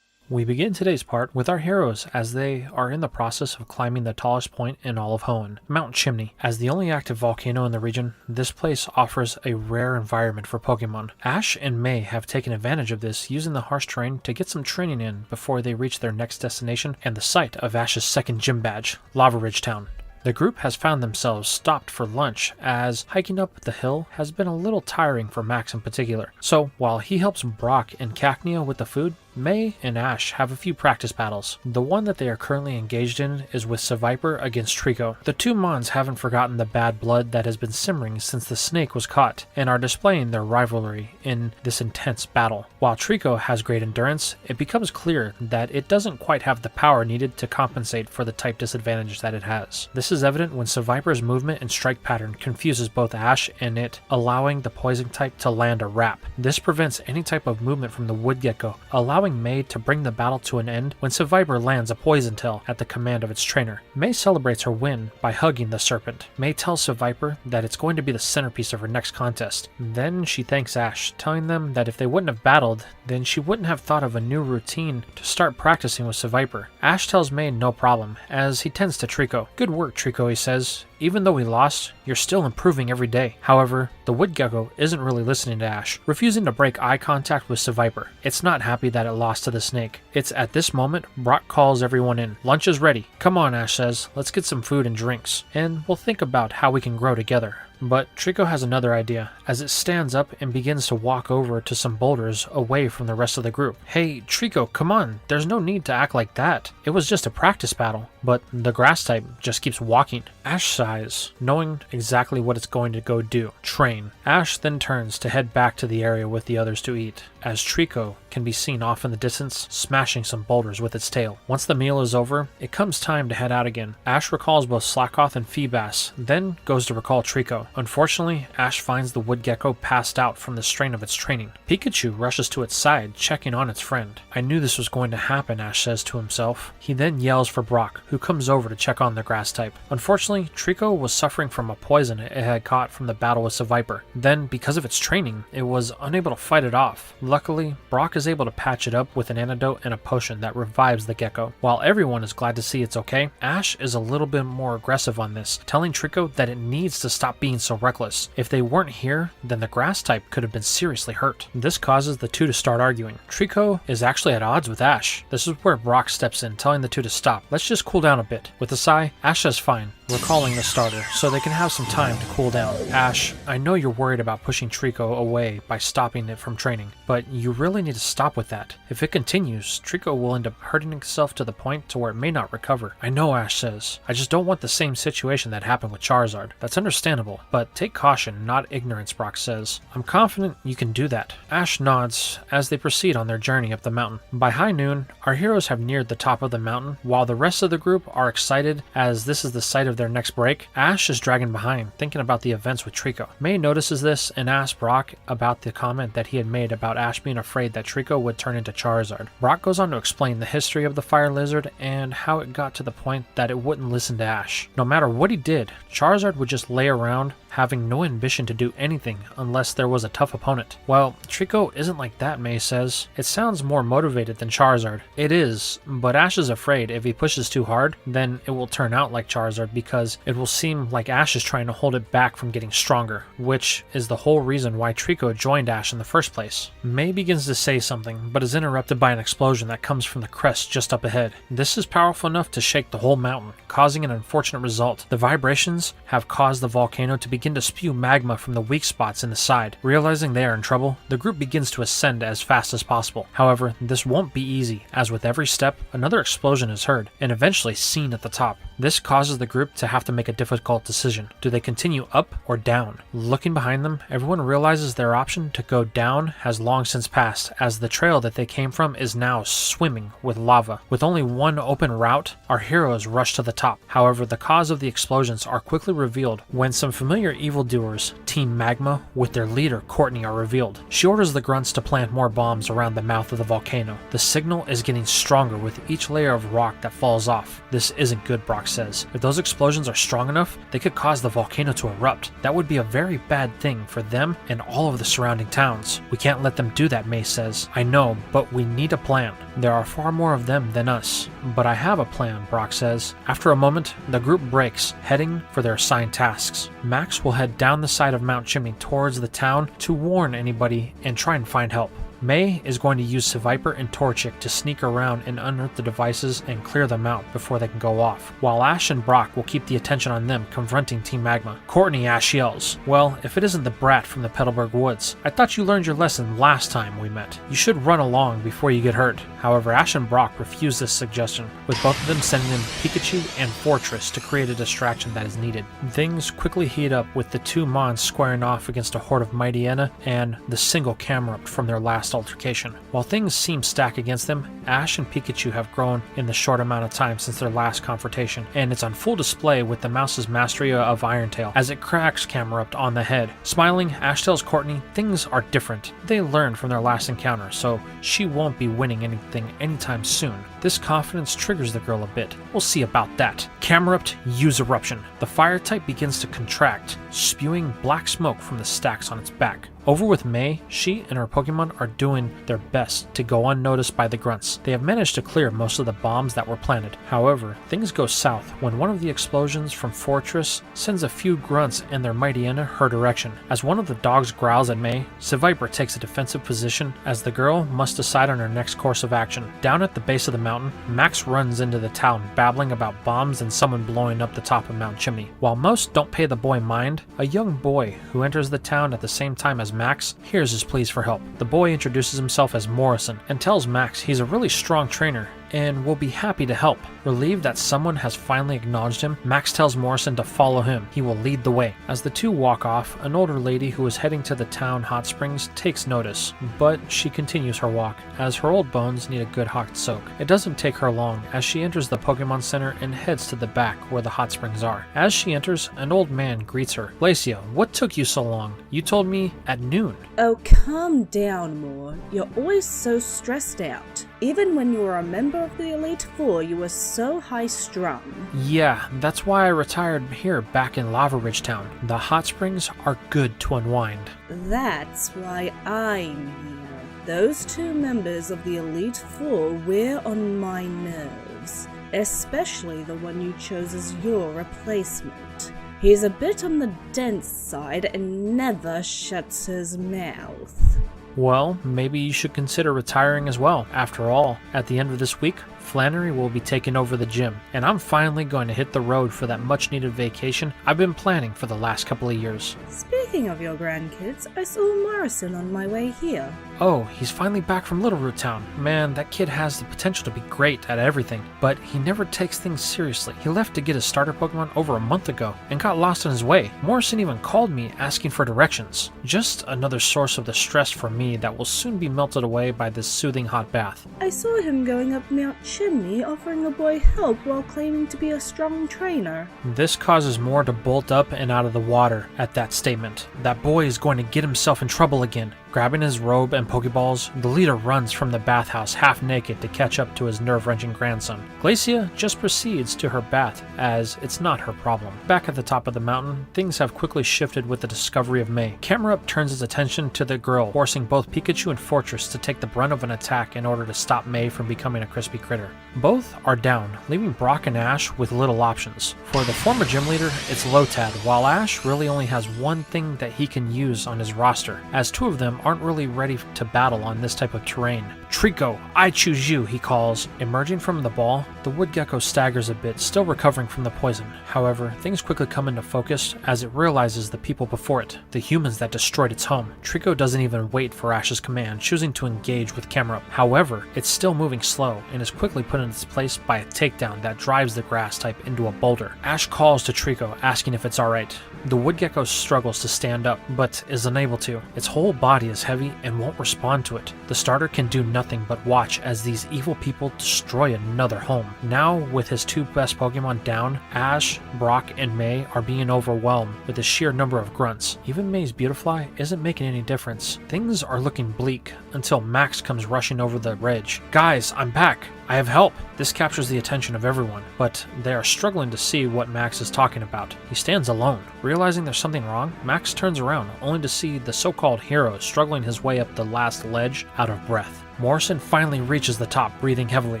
We begin today's part with our heroes as they are in the process of climbing the tallest point in all of Hoenn, Mount Chimney. As the only active volcano in the region, this place offers a rare environment for Pokemon. Ash and May have taken advantage of this, using the harsh terrain to get some training in before they reach their next destination and the site of Ash's second gym badge, Lava Ridge Town. The group has found themselves stopped for lunch as hiking up the hill has been a little tiring for Max in particular. So while he helps Brock and Cacnea with the food, May and Ash have a few practice battles. The one that they are currently engaged in is with Seviper against Trico. The two Mons haven't forgotten the bad blood that has been simmering since the snake was caught, and are displaying their rivalry in this intense battle. While Trico has great endurance, it becomes clear that it doesn't quite have the power needed to compensate for the type disadvantage that it has. This is evident when Seviper's movement and strike pattern confuses both Ash and it, allowing the poison type to land a wrap. This prevents any type of movement from the wood gecko, allowing May to bring the battle to an end when Seviper lands a poison tail at the command of its trainer. May celebrates her win by hugging the serpent. May tells Seviper that it's going to be the centerpiece of her next contest. Then she thanks Ash, telling them that if they wouldn't have battled, then she wouldn't have thought of a new routine to start practicing with Seviper. Ash tells May no problem, as he tends to Trico. "Good work, Trico," he says. "Even though we lost, you're still improving every day." However, the wood gecko isn't really listening to Ash, refusing to break eye contact with Seviper. It's not happy that it lost to the snake. It's at this moment Brock calls everyone in. "Lunch is ready." "Come on," Ash says, "let's get some food and drinks, and we'll think about how we can grow together." But Trico has another idea, as it stands up and begins to walk over to some boulders away from the rest of the group. "Hey, Trico, come on, there's no need to act like that. It was just a practice battle." But the grass type just keeps walking. Ash sighs, knowing exactly what it's going to go do: train. Ash then turns to head back to the area with the others to eat, as Trico can be seen off in the distance smashing some boulders with its tail. Once the meal is over, it comes time to head out again. Ash recalls both Slackoth and Feebas, then goes to recall Trico. Unfortunately, Ash finds the wood gecko passed out from the strain of its training. Pikachu rushes to its side, checking on its friend. "I knew this was going to happen," Ash says to himself. He then yells for Brock, who comes over to check on the grass type. Unfortunately, Trico was suffering from a poison it had caught from the battle with Seviper. Then, because of its training, it was unable to fight it off. Luckily, Brock is able to patch it up with an antidote and a potion that revives the gecko. While everyone is glad to see it's okay, Ash is a little bit more aggressive on this, telling Trico that it needs to stop being so reckless. If they weren't here, then the grass type could have been seriously hurt. This causes the two to start arguing. Trico is actually at odds with Ash. This is where Brock steps in, telling the two to stop. "Let's just cool down a bit." With a sigh, Ash says fine, recalling the starter so they can have some time to cool down. "Ash, I know you're worried about pushing Trico away by stopping it from training, but you really need to stop with that. If it continues, Trico will end up hurting itself to the point to where it may not recover." "I know," Ash says. "I just don't want the same situation that happened with Charizard." "That's understandable, but take caution, not ignorance," Brock says. "I'm confident you can do that." Ash nods as they proceed on their journey up the mountain. By high noon, our heroes have neared the top of the mountain, while the rest of the group are excited as this is the site of their next break. Ash is dragging behind, thinking about the events with Trico. May notices this and asks Brock about the comment that he had made about Ash being afraid that Trico would turn into Charizard. Brock goes on to explain the history of the fire lizard and how it got to the point that it wouldn't listen to Ash. No matter what he did, Charizard would just lay around, having no ambition to do anything unless there was a tough opponent. "Well, Trico isn't like that," May says. "It sounds more motivated than Charizard." "It is, but Ash is afraid if he pushes too hard, then it will turn out like Charizard because it will seem like Ash is trying to hold it back from getting stronger, which is the whole reason why Trico joined Ash in the first place." May begins to say something, but is interrupted by an explosion that comes from the crest just up ahead. This is powerful enough to shake the whole mountain, causing an unfortunate result. The vibrations have caused the volcano to begin to spew magma from the weak spots in the side. Realizing they are in trouble, the group begins to ascend as fast as possible. However, this won't be easy, as with every step, another explosion is heard, and eventually seen at the top. This causes the group to have to make a difficult decision. Do they continue up or down? Looking behind them, everyone realizes their option to go down has long since passed, as the trail that they came from is now swimming with lava. With only one open route, our heroes rush to the top. However, the cause of the explosions are quickly revealed when some familiar evildoers, Team Magma, with their leader Courtney, are revealed. She orders the grunts to plant more bombs around the mouth of the volcano. The signal is getting stronger with each layer of rock that falls off. "This isn't good," Brock says. "If those explosions are strong enough, they could cause the volcano to erupt. That would be a very bad thing for them and all of the surrounding towns." "We can't let them do that," May says. "I know, but we need a plan." There are far more of them than us. But I have a plan, Brock says. After a moment, the group breaks, heading for their assigned tasks. Max will head down the side of Mount Chimney towards the town to warn anybody and try and find help. May is going to use Seviper and Torchic to sneak around and unearth the devices and clear them out before they can go off, while Ash and Brock will keep the attention on them confronting Team Magma. Courtney, Ash yells, "Well, if it isn't the brat from the Petalburg Woods. I thought you learned your lesson last time we met. You should run along before you get hurt." However, Ash and Brock refuse this suggestion, with both of them sending in Pikachu and Fortress to create a distraction that is needed. Things quickly heat up with the two Mons squaring off against a horde of Mightyena and the single Camerupt from their last altercation. While things seem stacked against them, Ash and Pikachu have grown in the short amount of time since their last confrontation, and it's on full display with the mouse's mastery of Iron-Tail as it cracks Camerupt on the head. Smiling, Ash tells Courtney things are different. They learned from their last encounter, so she won't be winning anything anytime soon. This confidence triggers the girl a bit. We'll see about that. Camerupt, use Eruption. The fire type begins to contract, spewing black smoke from the stacks on its back. Over with May, she and her Pokemon are doing their best to go unnoticed by the grunts. They have managed to clear most of the bombs that were planted. However, things go south when one of the explosions from Fortress sends a few grunts and their Mightyena her direction. As one of the dogs growls at May, Seviper takes a defensive position as the girl must decide on her next course of action. Down at the base of the mountain, Max runs into the town babbling about bombs and someone blowing up the top of Mount Chimney. While most don't pay the boy mind, a young boy who enters the town at the same time as Max hears his pleas for help. The boy introduces himself as Morrison and tells Max he's a really strong trainer and will be happy to help. Relieved that someone has finally acknowledged him, Max tells Morrison to follow him. He will lead the way. As the two walk off, an older lady who is heading to the town hot springs takes notice, but she continues her walk, as her old bones need a good hot soak. It doesn't take her long as she enters the Pokemon Center and heads to the back where the hot springs are. As she enters, an old man greets her. "Glacia, what took you so long? You told me at noon." Oh, calm down, Moore. You're always so stressed out. Even when you were a member of the Elite Four, you were so high-strung. Yeah, that's why I retired here back in Lava Ridge Town. The hot springs are good to unwind. That's why I'm here. Those two members of the Elite Four wear on my nerves, especially the one you chose as your replacement. He's a bit on the dense side and never shuts his mouth. Well, maybe you should consider retiring as well. After all, at the end of this week, Flannery will be taking over the gym, and I'm finally going to hit the road for that much-needed vacation I've been planning for the last couple of years. Speaking of your grandkids, I saw Morrison on my way here. Oh, he's finally back from Little Root Town. Man, that kid has the potential to be great at everything, but he never takes things seriously. He left to get his starter Pokemon over a month ago and got lost on his way. Morrison even called me asking for directions. Just another source of the stress for me that will soon be melted away by this soothing hot bath. I saw him going up Mount Chimney offering a boy help while claiming to be a strong trainer. This causes Moore to bolt up and out of the water at that statement. That boy is going to get himself in trouble again. Grabbing his robe and Pokeballs, the leader runs from the bathhouse half naked to catch up to his nerve-wrenching grandson. Glacia just proceeds to her bath, as it's not her problem. Back at the top of the mountain, things have quickly shifted with the discovery of May. Camerupt turns his attention to the girl, forcing both Pikachu and Fortress to take the brunt of an attack in order to stop May from becoming a crispy critter. Both are down, leaving Brock and Ash with little options. For the former gym leader, it's Lotad, while Ash really only has one thing that he can use on his roster, as two of them aren't really ready to battle on this type of terrain. "Trico, I choose you," he calls. Emerging from the ball, the wood gecko staggers a bit, still recovering from the poison. However, things quickly come into focus as it realizes the people before it, the humans that destroyed its home. Trico doesn't even wait for Ash's command, choosing to engage with Camerupt. However, it's still moving slow and is quickly put in its place by a takedown that drives the grass type into a boulder. Ash calls to Trico, asking if it's alright. The wood gecko struggles to stand up, but is unable to. Its whole body is heavy and won't respond to it. The starter can do nothing but watch as these evil people destroy another home. Now, with his two best Pokemon down, Ash, Brock, and May are being overwhelmed with the sheer number of grunts. Even May's Beautifly isn't making any difference. Things are looking bleak until Max comes rushing over the ridge. "Guys, I'm back! I have help! This captures the attention of everyone, but they are struggling to see what Max is talking about. He stands alone. Realizing there's something wrong, Max turns around, only to see the so-called hero struggling his way up the last ledge out of breath. Morrison finally reaches the top, breathing heavily.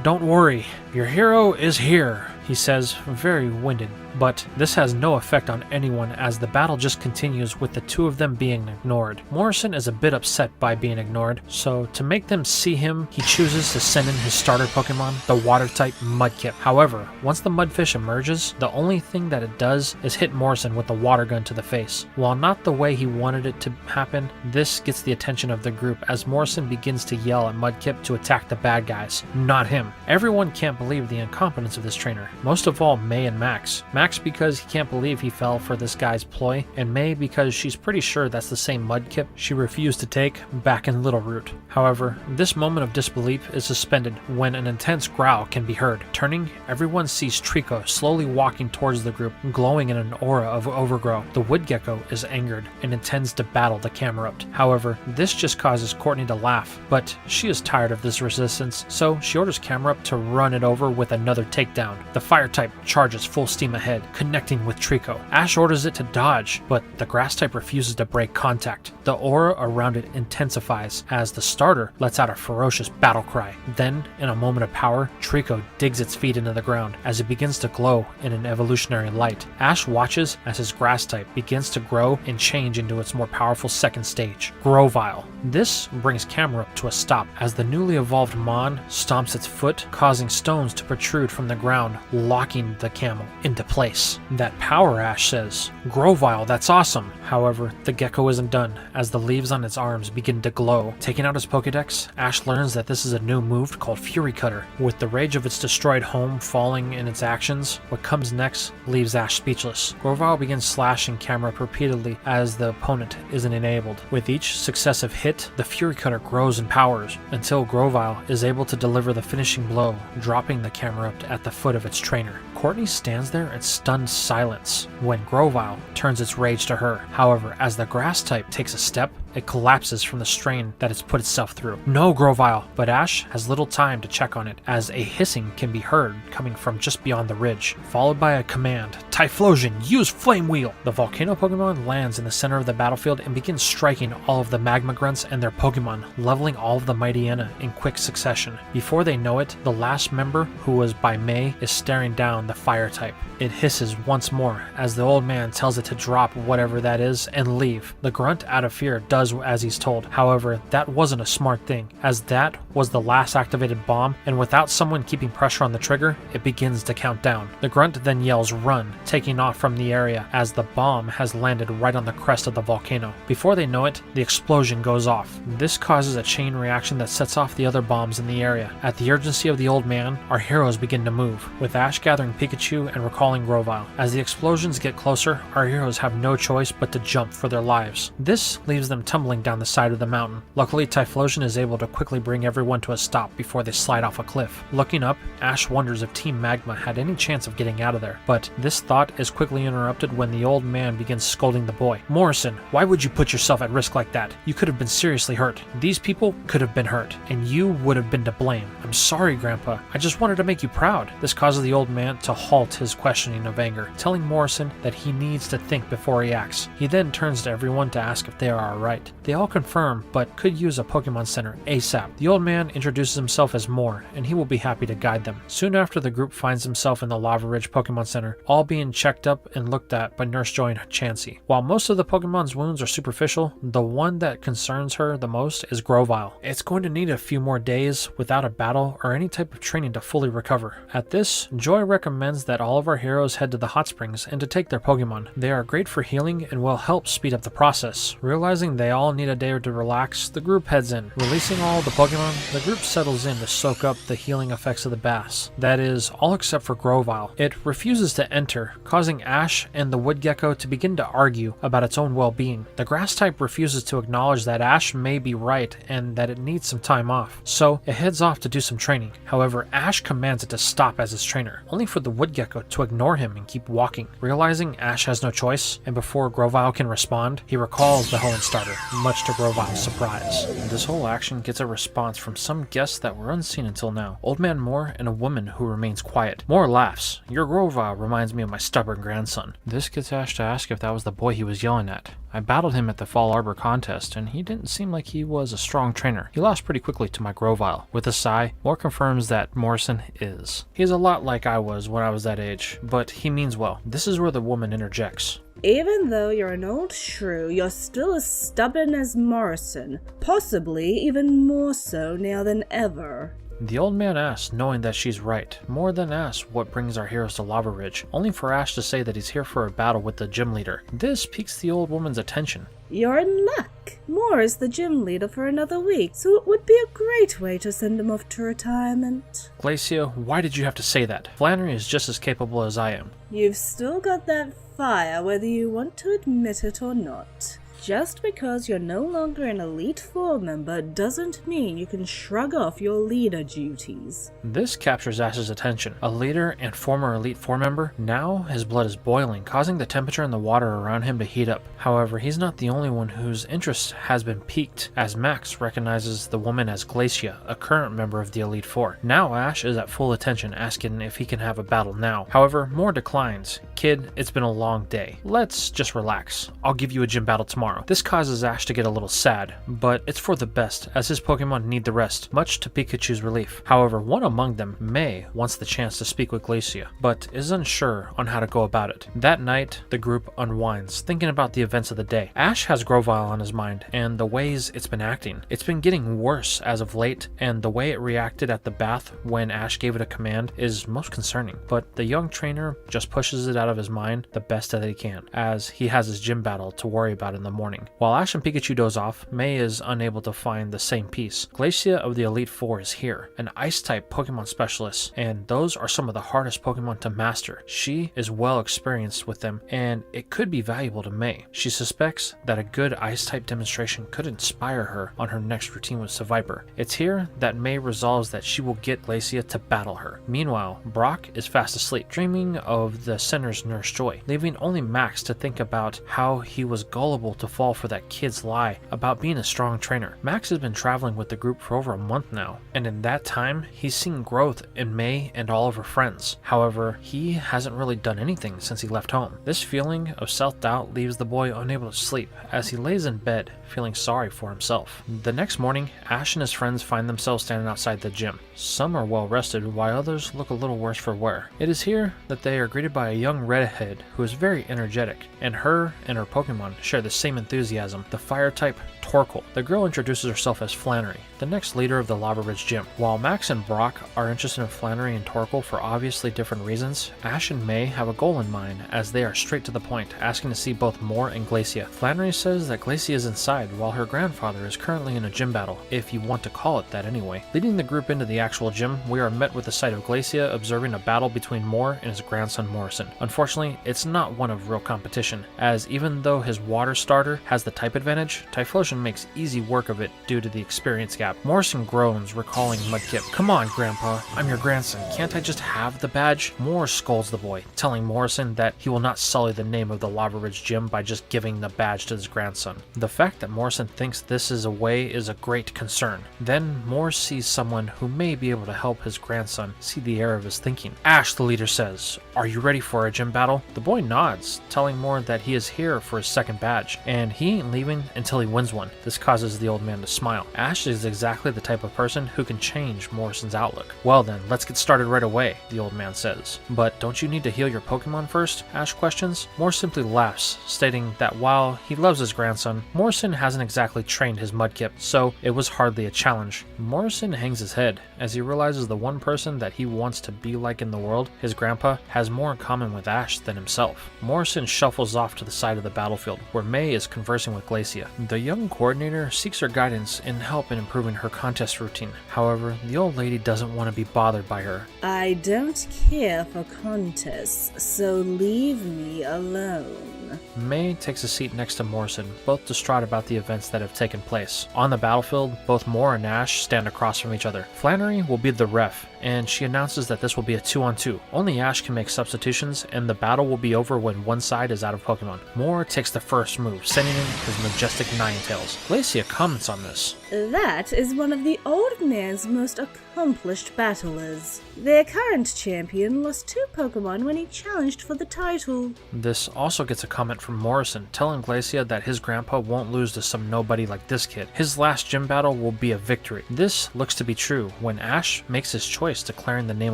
"Don't worry, your hero is here," he says, very winded. But this has no effect on anyone as the battle just continues with the two of them being ignored. Morrison is a bit upset by being ignored, so to make them see him, he chooses to send in his starter Pokemon, the water-type Mudkip. However, once the Mudfish emerges, the only thing that it does is hit Morrison with the water gun to the face. While not the way he wanted it to happen, this gets the attention of the group as Morrison begins to yell at Mudkip to attack the bad guys, not him. Everyone can't believe the incompetence of this trainer, most of all May and Max. Max because he can't believe he fell for this guy's ploy, and May because she's pretty sure that's the same Mudkip she refused to take back in Little Root. However, this moment of disbelief is suspended when an intense growl can be heard. Turning, everyone sees Trico slowly walking towards the group, glowing in an aura of overgrow. The wood gecko is angered and intends to battle the Camerupt. However, this just causes Courtney to laugh, but she is tired of this resistance, so she orders Camerupt to run it over with another takedown. The fire type charges full steam ahead, connecting with Trico. Ash orders it to dodge, but the grass type refuses to break contact. The aura around it intensifies as the starter lets out a ferocious battle cry. Then, in a moment of power, Trico digs its feet into the ground as it begins to glow in an evolutionary light. Ash watches as his grass type begins to grow and change into its more powerful second stage, Grovyle. This brings Camerupt to a stop as the newly evolved Mon stomps its foot, causing stones to protrude from the ground, locking the camel into place. That power, Ash says. Grovyle, that's awesome. However, the gecko isn't done, as the leaves on its arms begin to glow. Taking out his Pokedex, Ash learns that this is a new move called Fury Cutter. With the rage of its destroyed home falling in its actions, what comes next leaves Ash speechless. Grovyle begins slashing Camerupt repeatedly as the opponent isn't enabled. With each successive hit, the Fury Cutter grows in powers, until Grovyle is able to deliver the finishing blow, dropping the Camerupt at the foot of its trainer. Courtney stands there in stunned silence when Grovyle turns its rage to her. However, as the grass type takes a step, it collapses from the strain that it's put itself through. No, Grovyle! But Ash has little time to check on it, as a hissing can be heard coming from just beyond the ridge, followed by a command, Typhlosion, use Flame Wheel! The Volcano Pokemon lands in the center of the battlefield and begins striking all of the Magma Grunts and their Pokemon, leveling all of the Mightyena in quick succession. Before they know it, the last member, who was by May, is staring down the Fire type. It hisses once more as the old man tells it to drop whatever that is and leave. The grunt, out of fear, does as he's told. However, that wasn't a smart thing, as that was the last activated bomb, and without someone keeping pressure on the trigger, it begins to count down. The grunt then yells run, taking off from the area as the bomb has landed right on the crest of the volcano. Before they know it, the explosion goes off. This causes a chain reaction that sets off the other bombs in the area. At the urgency of the old man, our heroes begin to move, with Ash gathering Pikachu and recalling Grovyle. As the explosions get closer, our heroes have no choice but to jump for their lives. This leaves them tumbling down the side of the mountain. Luckily, Typhlosion is able to quickly bring everyone to a stop before they slide off a cliff. Looking up, Ash wonders if Team Magma had any chance of getting out of there, but this thought is quickly interrupted when the old man begins scolding the boy. Morrison, why would you put yourself at risk like that? You could have been seriously hurt. These people could have been hurt, and you would have been to blame. I'm sorry, Grandpa. I just wanted to make you proud. This causes the old man to halt his questioning of anger, telling Morrison that he needs to think before he acts. He then turns to everyone to ask if they are alright. They all confirm, but could use a Pokemon Center ASAP. The old man introduces himself as Moore, and he will be happy to guide them. Soon after, the group finds himself in the Lava Ridge Pokemon Center, all being checked up and looked at by Nurse Joy and Chansey. While most of the Pokemon's wounds are superficial, the one that concerns her the most is Grovyle. It's going to need a few more days without a battle or any type of training to fully recover. At this, Joy recommends that all of our heroes head to the hot springs and to take their Pokemon. They are great for healing and will help speed up the process. Realizing they all need a day to relax, the group heads in. Releasing all the Pokemon, the group settles in to soak up the healing effects of the baths. That is, all except for Grovyle. It refuses to enter, causing Ash and the wood gecko to begin to argue about its own well-being. The grass type refuses to acknowledge that Ash may be right and that it needs some time off, so it heads off to do some training. However, Ash commands it to stop as its trainer, only for the wood gecko to ignore him and keep walking. Realizing Ash has no choice, and before Grovyle can respond, he recalls the Hoenn starter. much to Grovile's surprise. This whole action gets a response from some guests that were unseen until now. Old Man Moore and a woman who remains quiet. Moore laughs. Your Grovile reminds me of my stubborn grandson. This gets Ash to ask if that was the boy he was yelling at. I battled him at the Fall Arbor contest, and he didn't seem like he was a strong trainer. He lost pretty quickly to my Grovile. With a sigh, Moore confirms that Morrison is. He's a lot like I was when I was that age, but he means well. This is where the woman interjects. Even though you're an old shrew, you're still as stubborn as Morrison. Possibly even more so now than ever. The old man asks, knowing that she's right. More than asks what brings our heroes to Lava Ridge, only for Ash to say that he's here for a battle with the gym leader. This piques the old woman's attention. You're in luck. Moore is the gym leader for another week, so it would be a great way to send him off to retirement. Glacia, why did you have to say that? Flannery is just as capable as I am. You've still got that fire whether you want to admit it or not. Just because you're no longer an Elite Four member doesn't mean you can shrug off your leader duties. This captures Ash's attention. A leader and former Elite Four member, now his blood is boiling, causing the temperature in the water around him to heat up. However, he's not the only one whose interest has been piqued, as Max recognizes the woman as Glacia, a current member of the Elite Four. Now Ash is at full attention, asking if he can have a battle now. However, Moore declines. Kid, it's been a long day. Let's just relax. I'll give you a gym battle tomorrow. This causes Ash to get a little sad, but it's for the best, as his Pokemon need the rest, much to Pikachu's relief. However, one among them, May, wants the chance to speak with Glacia, but is unsure on how to go about it. That night, the group unwinds, thinking about the events of the day. Ash has Grovile on his mind, and the ways it's been acting. It's been getting worse as of late, and the way it reacted at the bath when Ash gave it a command is most concerning. But the young trainer just pushes it out of his mind the best that he can, as he has his gym battle to worry about in the morning. While Ash and Pikachu doze off, May is unable to find the same piece. Glacia of the Elite Four is here, an Ice-type Pokemon specialist, and those are some of the hardest Pokemon to master. She is well experienced with them, and it could be valuable to May. She suspects that a good Ice-type demonstration could inspire her on her next routine with Seviper. It's here that May resolves that she will get Glacia to battle her. Meanwhile, Brock is fast asleep, dreaming of the center's Nurse Joy, leaving only Max to think about how he was gullible to fall for that kid's lie about being a strong trainer. Max has been traveling with the group for over a month now, and in that time, he's seen growth in May and all of her friends. However, he hasn't really done anything since he left home. This feeling of self-doubt leaves the boy unable to sleep as he lays in bed, feeling sorry for himself. The next morning, Ash and his friends find themselves standing outside the gym. Some are well rested, while others look a little worse for wear. It is here that they are greeted by a young redhead who is very energetic, and her Pokemon share the same enthusiasm, the fire-type Torkoal. The girl introduces herself as Flannery, the next leader of the Lava Ridge Gym. While Max and Brock are interested in Flannery and Torkoal for obviously different reasons, Ash and May have a goal in mind as they are straight to the point, asking to see both Moore and Glacia. Flannery says that Glacia is inside while her grandfather is currently in a gym battle, if you want to call it that anyway. Leading the group into the actual gym, we are met with the sight of Glacia observing a battle between Moore and his grandson Morrison. Unfortunately, it's not one of real competition, as even though his water starter has the type advantage, Typhlosion makes easy work of it due to the experience gap. Morrison groans, recalling Mudkip. Come on, Grandpa, I'm your grandson. Can't I just have the badge? Moore scolds the boy, telling Morrison that he will not sully the name of the Lava Ridge Gym by just giving the badge to his grandson. The fact that Morrison thinks this is a way is a great concern. Then Moore sees someone who may be able to help his grandson see the error of his thinking. Ash, the leader says, are you ready for a gym battle? The boy nods, telling Moore that he is here for his second badge, and he ain't leaving until he wins one. This causes the old man to smile. Ash is exactly the type of person who can change Morrison's outlook. Well then, let's get started right away, the old man says. But don't you need to heal your Pokemon first? Ash questions. Moore simply laughs, stating that while he loves his grandson, Morrison hasn't exactly trained his Mudkip, so it was hardly a challenge. Morrison hangs his head as he realizes the one person that he wants to be like in the world, his grandpa, has more in common with Ash than himself. Morrison shuffles off to the side of the battlefield, where May is conversing with Glacia. The young coordinator seeks her guidance and help in improving her contest routine. However, the old lady doesn't want to be bothered by her. I don't care for contests, so leave me alone. May takes a seat next to Morrison, both distraught about the events that have taken place. On the battlefield, both Moore and Ash stand across from each other. Flannery will be the ref, and she announces that this will be a 2-on-2. Only Ash can make substitutions, and the battle will be over when one side is out of Pokemon. Moore takes the first move, sending in his majestic Ninetales. Ninetales. Glacia comments on this. That is one of the old man's most accomplished battlers. Their current champion lost 2 Pokemon when he challenged for the title. This also gets a comment from Morrison telling Glacia that his grandpa won't lose to some nobody like this kid. His last gym battle will be a victory. This looks to be true when Ash makes his choice declaring the name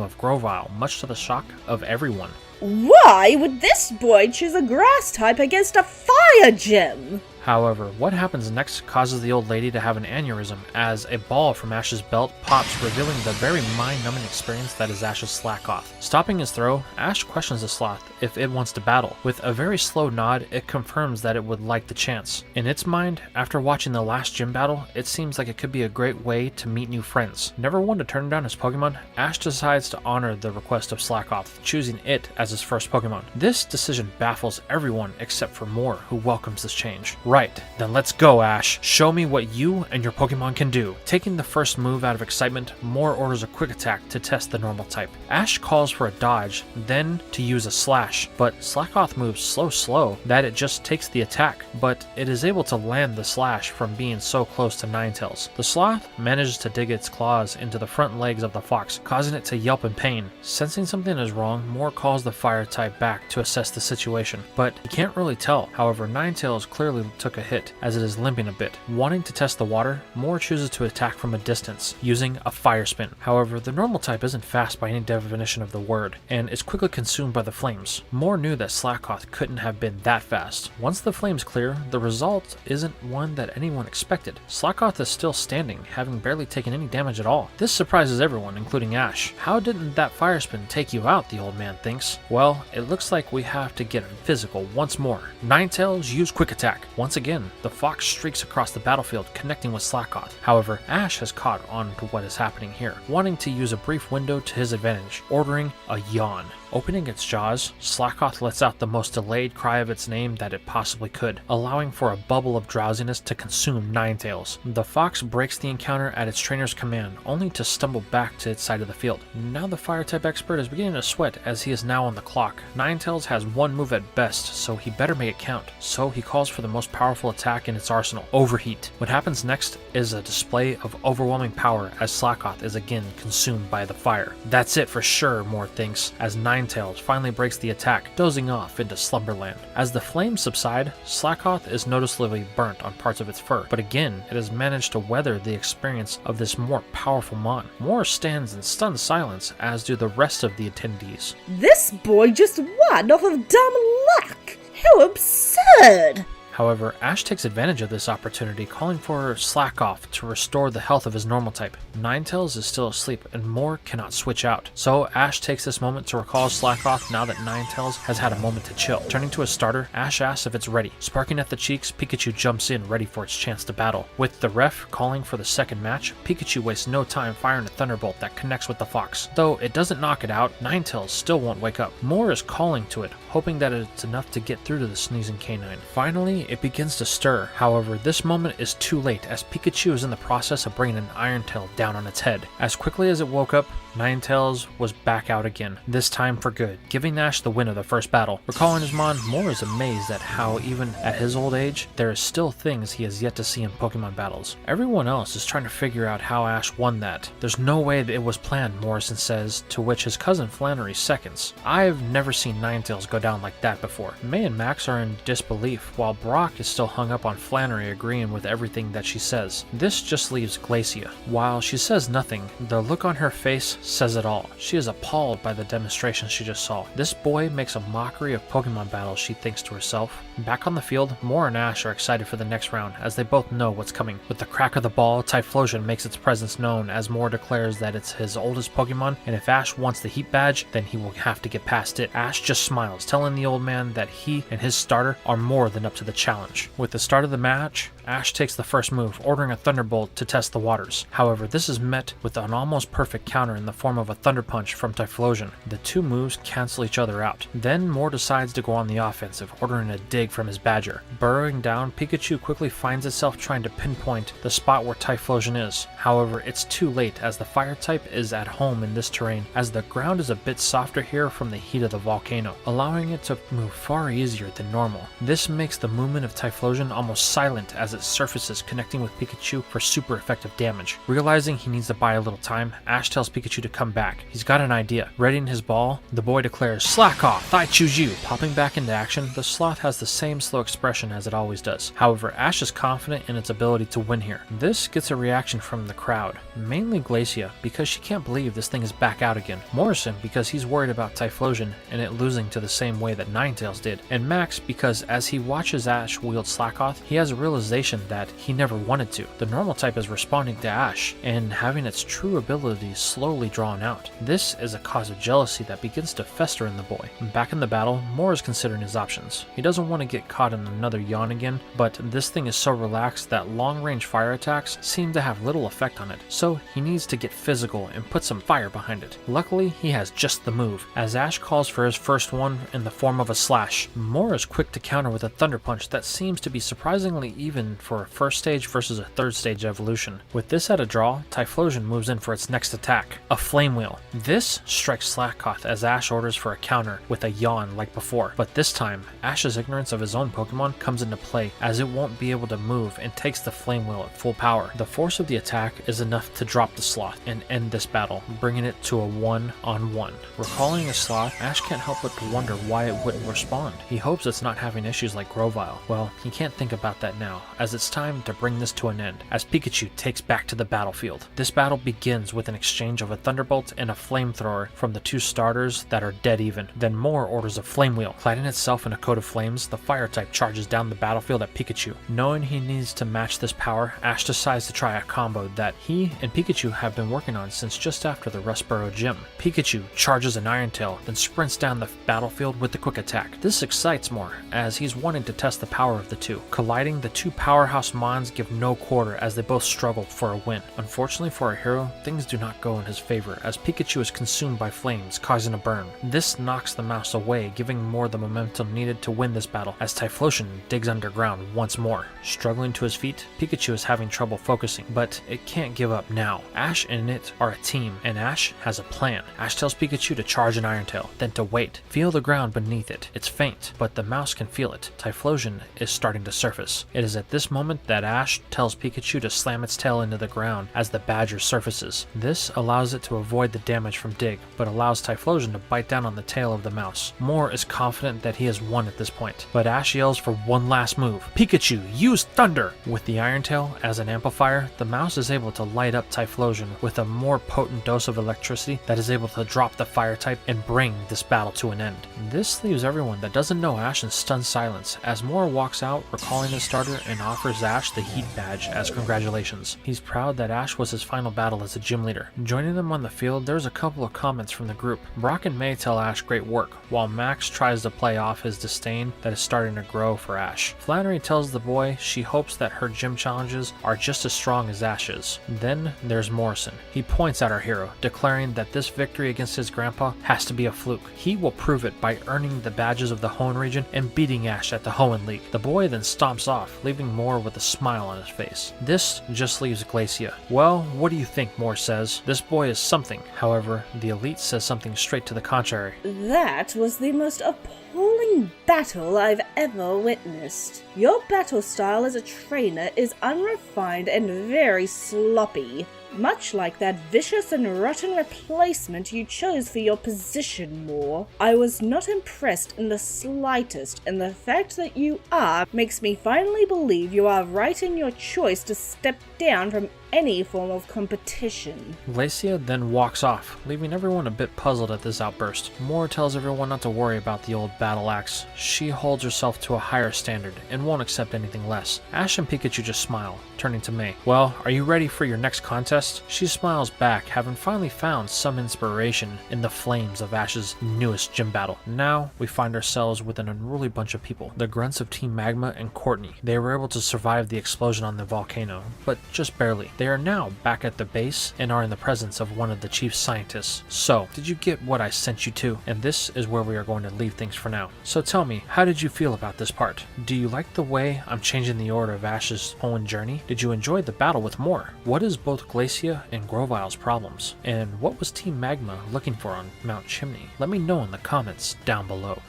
of Grovyle, much to the shock of everyone. Why would this boy choose a grass type against a fire gym? However, what happens next causes the old lady to have an aneurysm as a ball from Ash's belt pops, revealing the very mind-numbing experience that is Ash's Slackoth. Stopping his throw, Ash questions the sloth if it wants to battle. With a very slow nod, it confirms that it would like the chance. In its mind, after watching the last gym battle, it seems like it could be a great way to meet new friends. Never one to turn down his Pokemon, Ash decides to honor the request of Slackoth, choosing it as his first Pokemon. This decision baffles everyone except for Moore, who welcomes this change. Right, then let's go, Ash. Show me what you and your Pokemon can do. Taking the first move out of excitement, Moore orders a quick attack to test the normal type. Ash calls for a dodge, then to use a slash, but Slackoth moves so slow that it just takes the attack, but it is able to land the slash from being so close to Ninetales. The sloth manages to dig its claws into the front legs of the fox, causing it to yelp in pain. Sensing something is wrong, Moore calls the fire type back to assess the situation, but he can't really tell. However, Ninetales clearly took a hit as it is limping a bit. Wanting to test the water, Moore chooses to attack from a distance, using a fire spin. However, the normal type isn't fast by any definition of the word, and is quickly consumed by the flames. Moore knew that Slackoth couldn't have been that fast. Once the flames clear, the result isn't one that anyone expected. Slackoth is still standing, having barely taken any damage at all. This surprises everyone, including Ash. How didn't that fire spin take you out, the old man thinks. Well, it looks like we have to get physical once more. Ninetales use quick attack. Once again, the fox streaks across the battlefield, connecting with Slackoth. However, Ash has caught on to what is happening here, wanting to use a brief window to his advantage, ordering a yawn. Opening its jaws, Slackoth lets out the most delayed cry of its name that it possibly could, allowing for a bubble of drowsiness to consume Ninetales. The fox breaks the encounter at its trainer's command, only to stumble back to its side of the field. Now the fire-type expert is beginning to sweat as he is now on the clock. Ninetales has one move at best, so he better make it count. So he calls for the most powerful attack in its arsenal, Overheat. What happens next is a display of overwhelming power as Slackoth is again consumed by the fire. That's it for sure, Moore thinks, as Ninetales finally breaks the attack, dozing off into slumberland. As the flames subside, Slackoth is noticeably burnt on parts of its fur, but again, it has managed to weather the experience of this more powerful mon. Moore stands in stunned silence, as do the rest of the attendees. This boy just won off of dumb luck! How absurd! However, Ash takes advantage of this opportunity, calling for Slackoth to restore the health of his normal type. Ninetales is still asleep, and Moore cannot switch out. So Ash takes this moment to recall Slackoth now that Ninetales has had a moment to chill. Turning to his starter, Ash asks if it's ready. Sparking at the cheeks, Pikachu jumps in, ready for its chance to battle. With the ref calling for the second match, Pikachu wastes no time firing a Thunderbolt that connects with the fox. Though it doesn't knock it out, Ninetales still won't wake up. Moore is calling to it, hoping that it's enough to get through to the sneezing canine. Finally, it begins to stir. However, this moment is too late as Pikachu is in the process of bringing an Iron Tail down on its head. As quickly as it woke up, Ninetales was back out again, this time for good, giving Ash the win of the first battle. Recalling his mon, Moore is amazed at how even at his old age, there is still things he has yet to see in Pokemon battles. Everyone else is trying to figure out how Ash won that. There's no way that it was planned, Morrison says, to which his cousin Flannery seconds. I've never seen Ninetales go down like that before. May and Max are in disbelief, while Brock is still hung up on Flannery agreeing with everything that she says. This just leaves Glacia. While she says nothing, the look on her face says it all. She is appalled by the demonstration she just saw. This boy makes a mockery of Pokemon battles, she thinks to herself. Back on the field, Moore and Ash are excited for the next round, as they both know what's coming. With the crack of the ball, Typhlosion makes its presence known as Moore declares that it's his oldest Pokemon, and if Ash wants the Heat Badge, then he will have to get past it. Ash just smiles, telling the old man that he and his starter are more than up to the challenge. With the start of the match, Ash takes the first move, ordering a Thunderbolt to test the waters. However, this is met with an almost perfect counter in the form of a Thunder Punch from Typhlosion. The two moves cancel each other out. Then Moore decides to go on the offensive, ordering a dig from his Badger. Burrowing down, Pikachu quickly finds itself trying to pinpoint the spot where Typhlosion is. However, it's too late as the fire type is at home in this terrain, as the ground is a bit softer here from the heat of the volcano, allowing it to move far easier than normal. This makes the movement of Typhlosion almost silent as it it surfaces, connecting with Pikachu for super effective damage. Realizing he needs to buy a little time, Ash tells Pikachu to come back. He's got an idea. Readying his ball, the boy declares, "Slack off, I choose you." Popping back into action, the sloth has the same slow expression as it always does. However, Ash is confident in its ability to win here. This gets a reaction from the crowd, mainly Glacia, because she can't believe this thing is back out again. Morrison, because he's worried about Typhlosion and it losing to the same way that Ninetales did. And Max, because as he watches Ash wield Slackoth, he has a realization that he never wanted to. The normal type is responding to Ash and having its true abilities slowly drawn out. This is a cause of jealousy that begins to fester in the boy. Back in the battle, Moore is considering his options. He doesn't want to get caught in another yawn again, but this thing is so relaxed that long-range fire attacks seem to have little effect on it, so he needs to get physical and put some fire behind it. Luckily, he has just the move, as Ash calls for his first one in the form of a slash. Moore is quick to counter with a thunder punch that seems to be surprisingly even for a first stage versus a third stage evolution. With this at a draw, Typhlosion moves in for its next attack, a Flame Wheel. This strikes Slackoth as Ash orders for a counter with a yawn like before, but this time, Ash's ignorance of his own Pokemon comes into play as it won't be able to move and takes the Flame Wheel at full power. The force of the attack is enough to drop the sloth and end this battle, bringing it to a 1-on-1. Recalling a sloth, Ash can't help but to wonder why it wouldn't respond. He hopes it's not having issues like Grovyle. Well, he can't think about that now, as it's time to bring this to an end, as Pikachu takes back to the battlefield. This battle begins with an exchange of a Thunderbolt and a Flamethrower from the two starters that are dead even. Then Moore orders a Flame Wheel. Cladding itself in a coat of flames, the fire type charges down the battlefield at Pikachu. Knowing he needs to match this power, Ash decides to try a combo that he and Pikachu have been working on since just after the Rustboro gym. Pikachu charges an Iron Tail, then sprints down the battlefield with the quick attack. This excites Moore, as he's wanting to test the power of the two. Colliding, the two powerhouse Mons give no quarter as they both struggle for a win. Unfortunately for our hero, things do not go in his favor, as Pikachu is consumed by flames, causing a burn. This knocks the mouse away, giving Moore the momentum needed to win this battle, as Typhlosion digs underground once more. Struggling to his feet, Pikachu is having trouble focusing, but it can't give up now. Ash and it are a team, and Ash has a plan. Ash tells Pikachu to charge an Iron Tail, then to wait. Feel the ground beneath it. It's faint, but the mouse can feel it. Typhlosion is starting to surface. It is at this moment that Ash tells Pikachu to slam its tail into the ground as the badger surfaces. This allows it to avoid the damage from Dig, but allows Typhlosion to bite down on the tail of the mouse. Moore is confident that he has won at this point, but Ash yells for one last move. Pikachu, use Thunder! With the Iron Tail as an amplifier, the mouse is able to light up Typhlosion with a more potent dose of electricity that is able to drop the fire type and bring this battle to an end. This leaves everyone that doesn't know Ash in stunned silence, as Moore walks out, recalling his starter, and offers Ash the Heat Badge as congratulations. He's proud that Ash was his final battle as a gym leader. Joining them on the field, there's a couple of comments from the group. Brock and May tell Ash great work, while Max tries to play off his disdain that is starting to grow for Ash. Flannery tells the boy she hopes that her gym challenges are just as strong as Ash's. Then there's Morrison. He points at our hero, declaring that this victory against his grandpa has to be a fluke. He will prove it by earning the badges of the Hoenn region and beating Ash at the Hoenn League. The boy then stomps off, leaving Moore with a smile on his face. This just leaves Glacia. Well, what do you think? Moore says. This boy is something. However, the elite says something straight to the contrary. That was the most appalling battle I've ever witnessed. Your battle style as a trainer is unrefined and very sloppy. Much like that vicious and rotten replacement you chose for your position, Moore. I was not impressed in the slightest, and the fact that you are makes me finally believe you are right in your choice to step down from any form of competition. Glacia then walks off, leaving everyone a bit puzzled at this outburst. Moore tells everyone not to worry about the old battle axe. She holds herself to a higher standard and won't accept anything less. Ash and Pikachu just smile, turning to May. Well, are you ready for your next contest? She smiles back, having finally found some inspiration in the flames of Ash's newest gym battle. Now, we find ourselves with an unruly bunch of people. The grunts of Team Magma and Courtney. They were able to survive the explosion on the volcano, but just barely. They are now back at the base and are in the presence of one of the chief scientists. So, did you get what I sent you to? And this is where we are going to leave things for now. So tell me, how did you feel about this part? Do you like the way I'm changing the order of Ash's Hoenn journey? Did you enjoy the battle with Moore? What is both Glacia and Grovyle's problems? And what was Team Magma looking for on Mount Chimney? Let me know in the comments down below.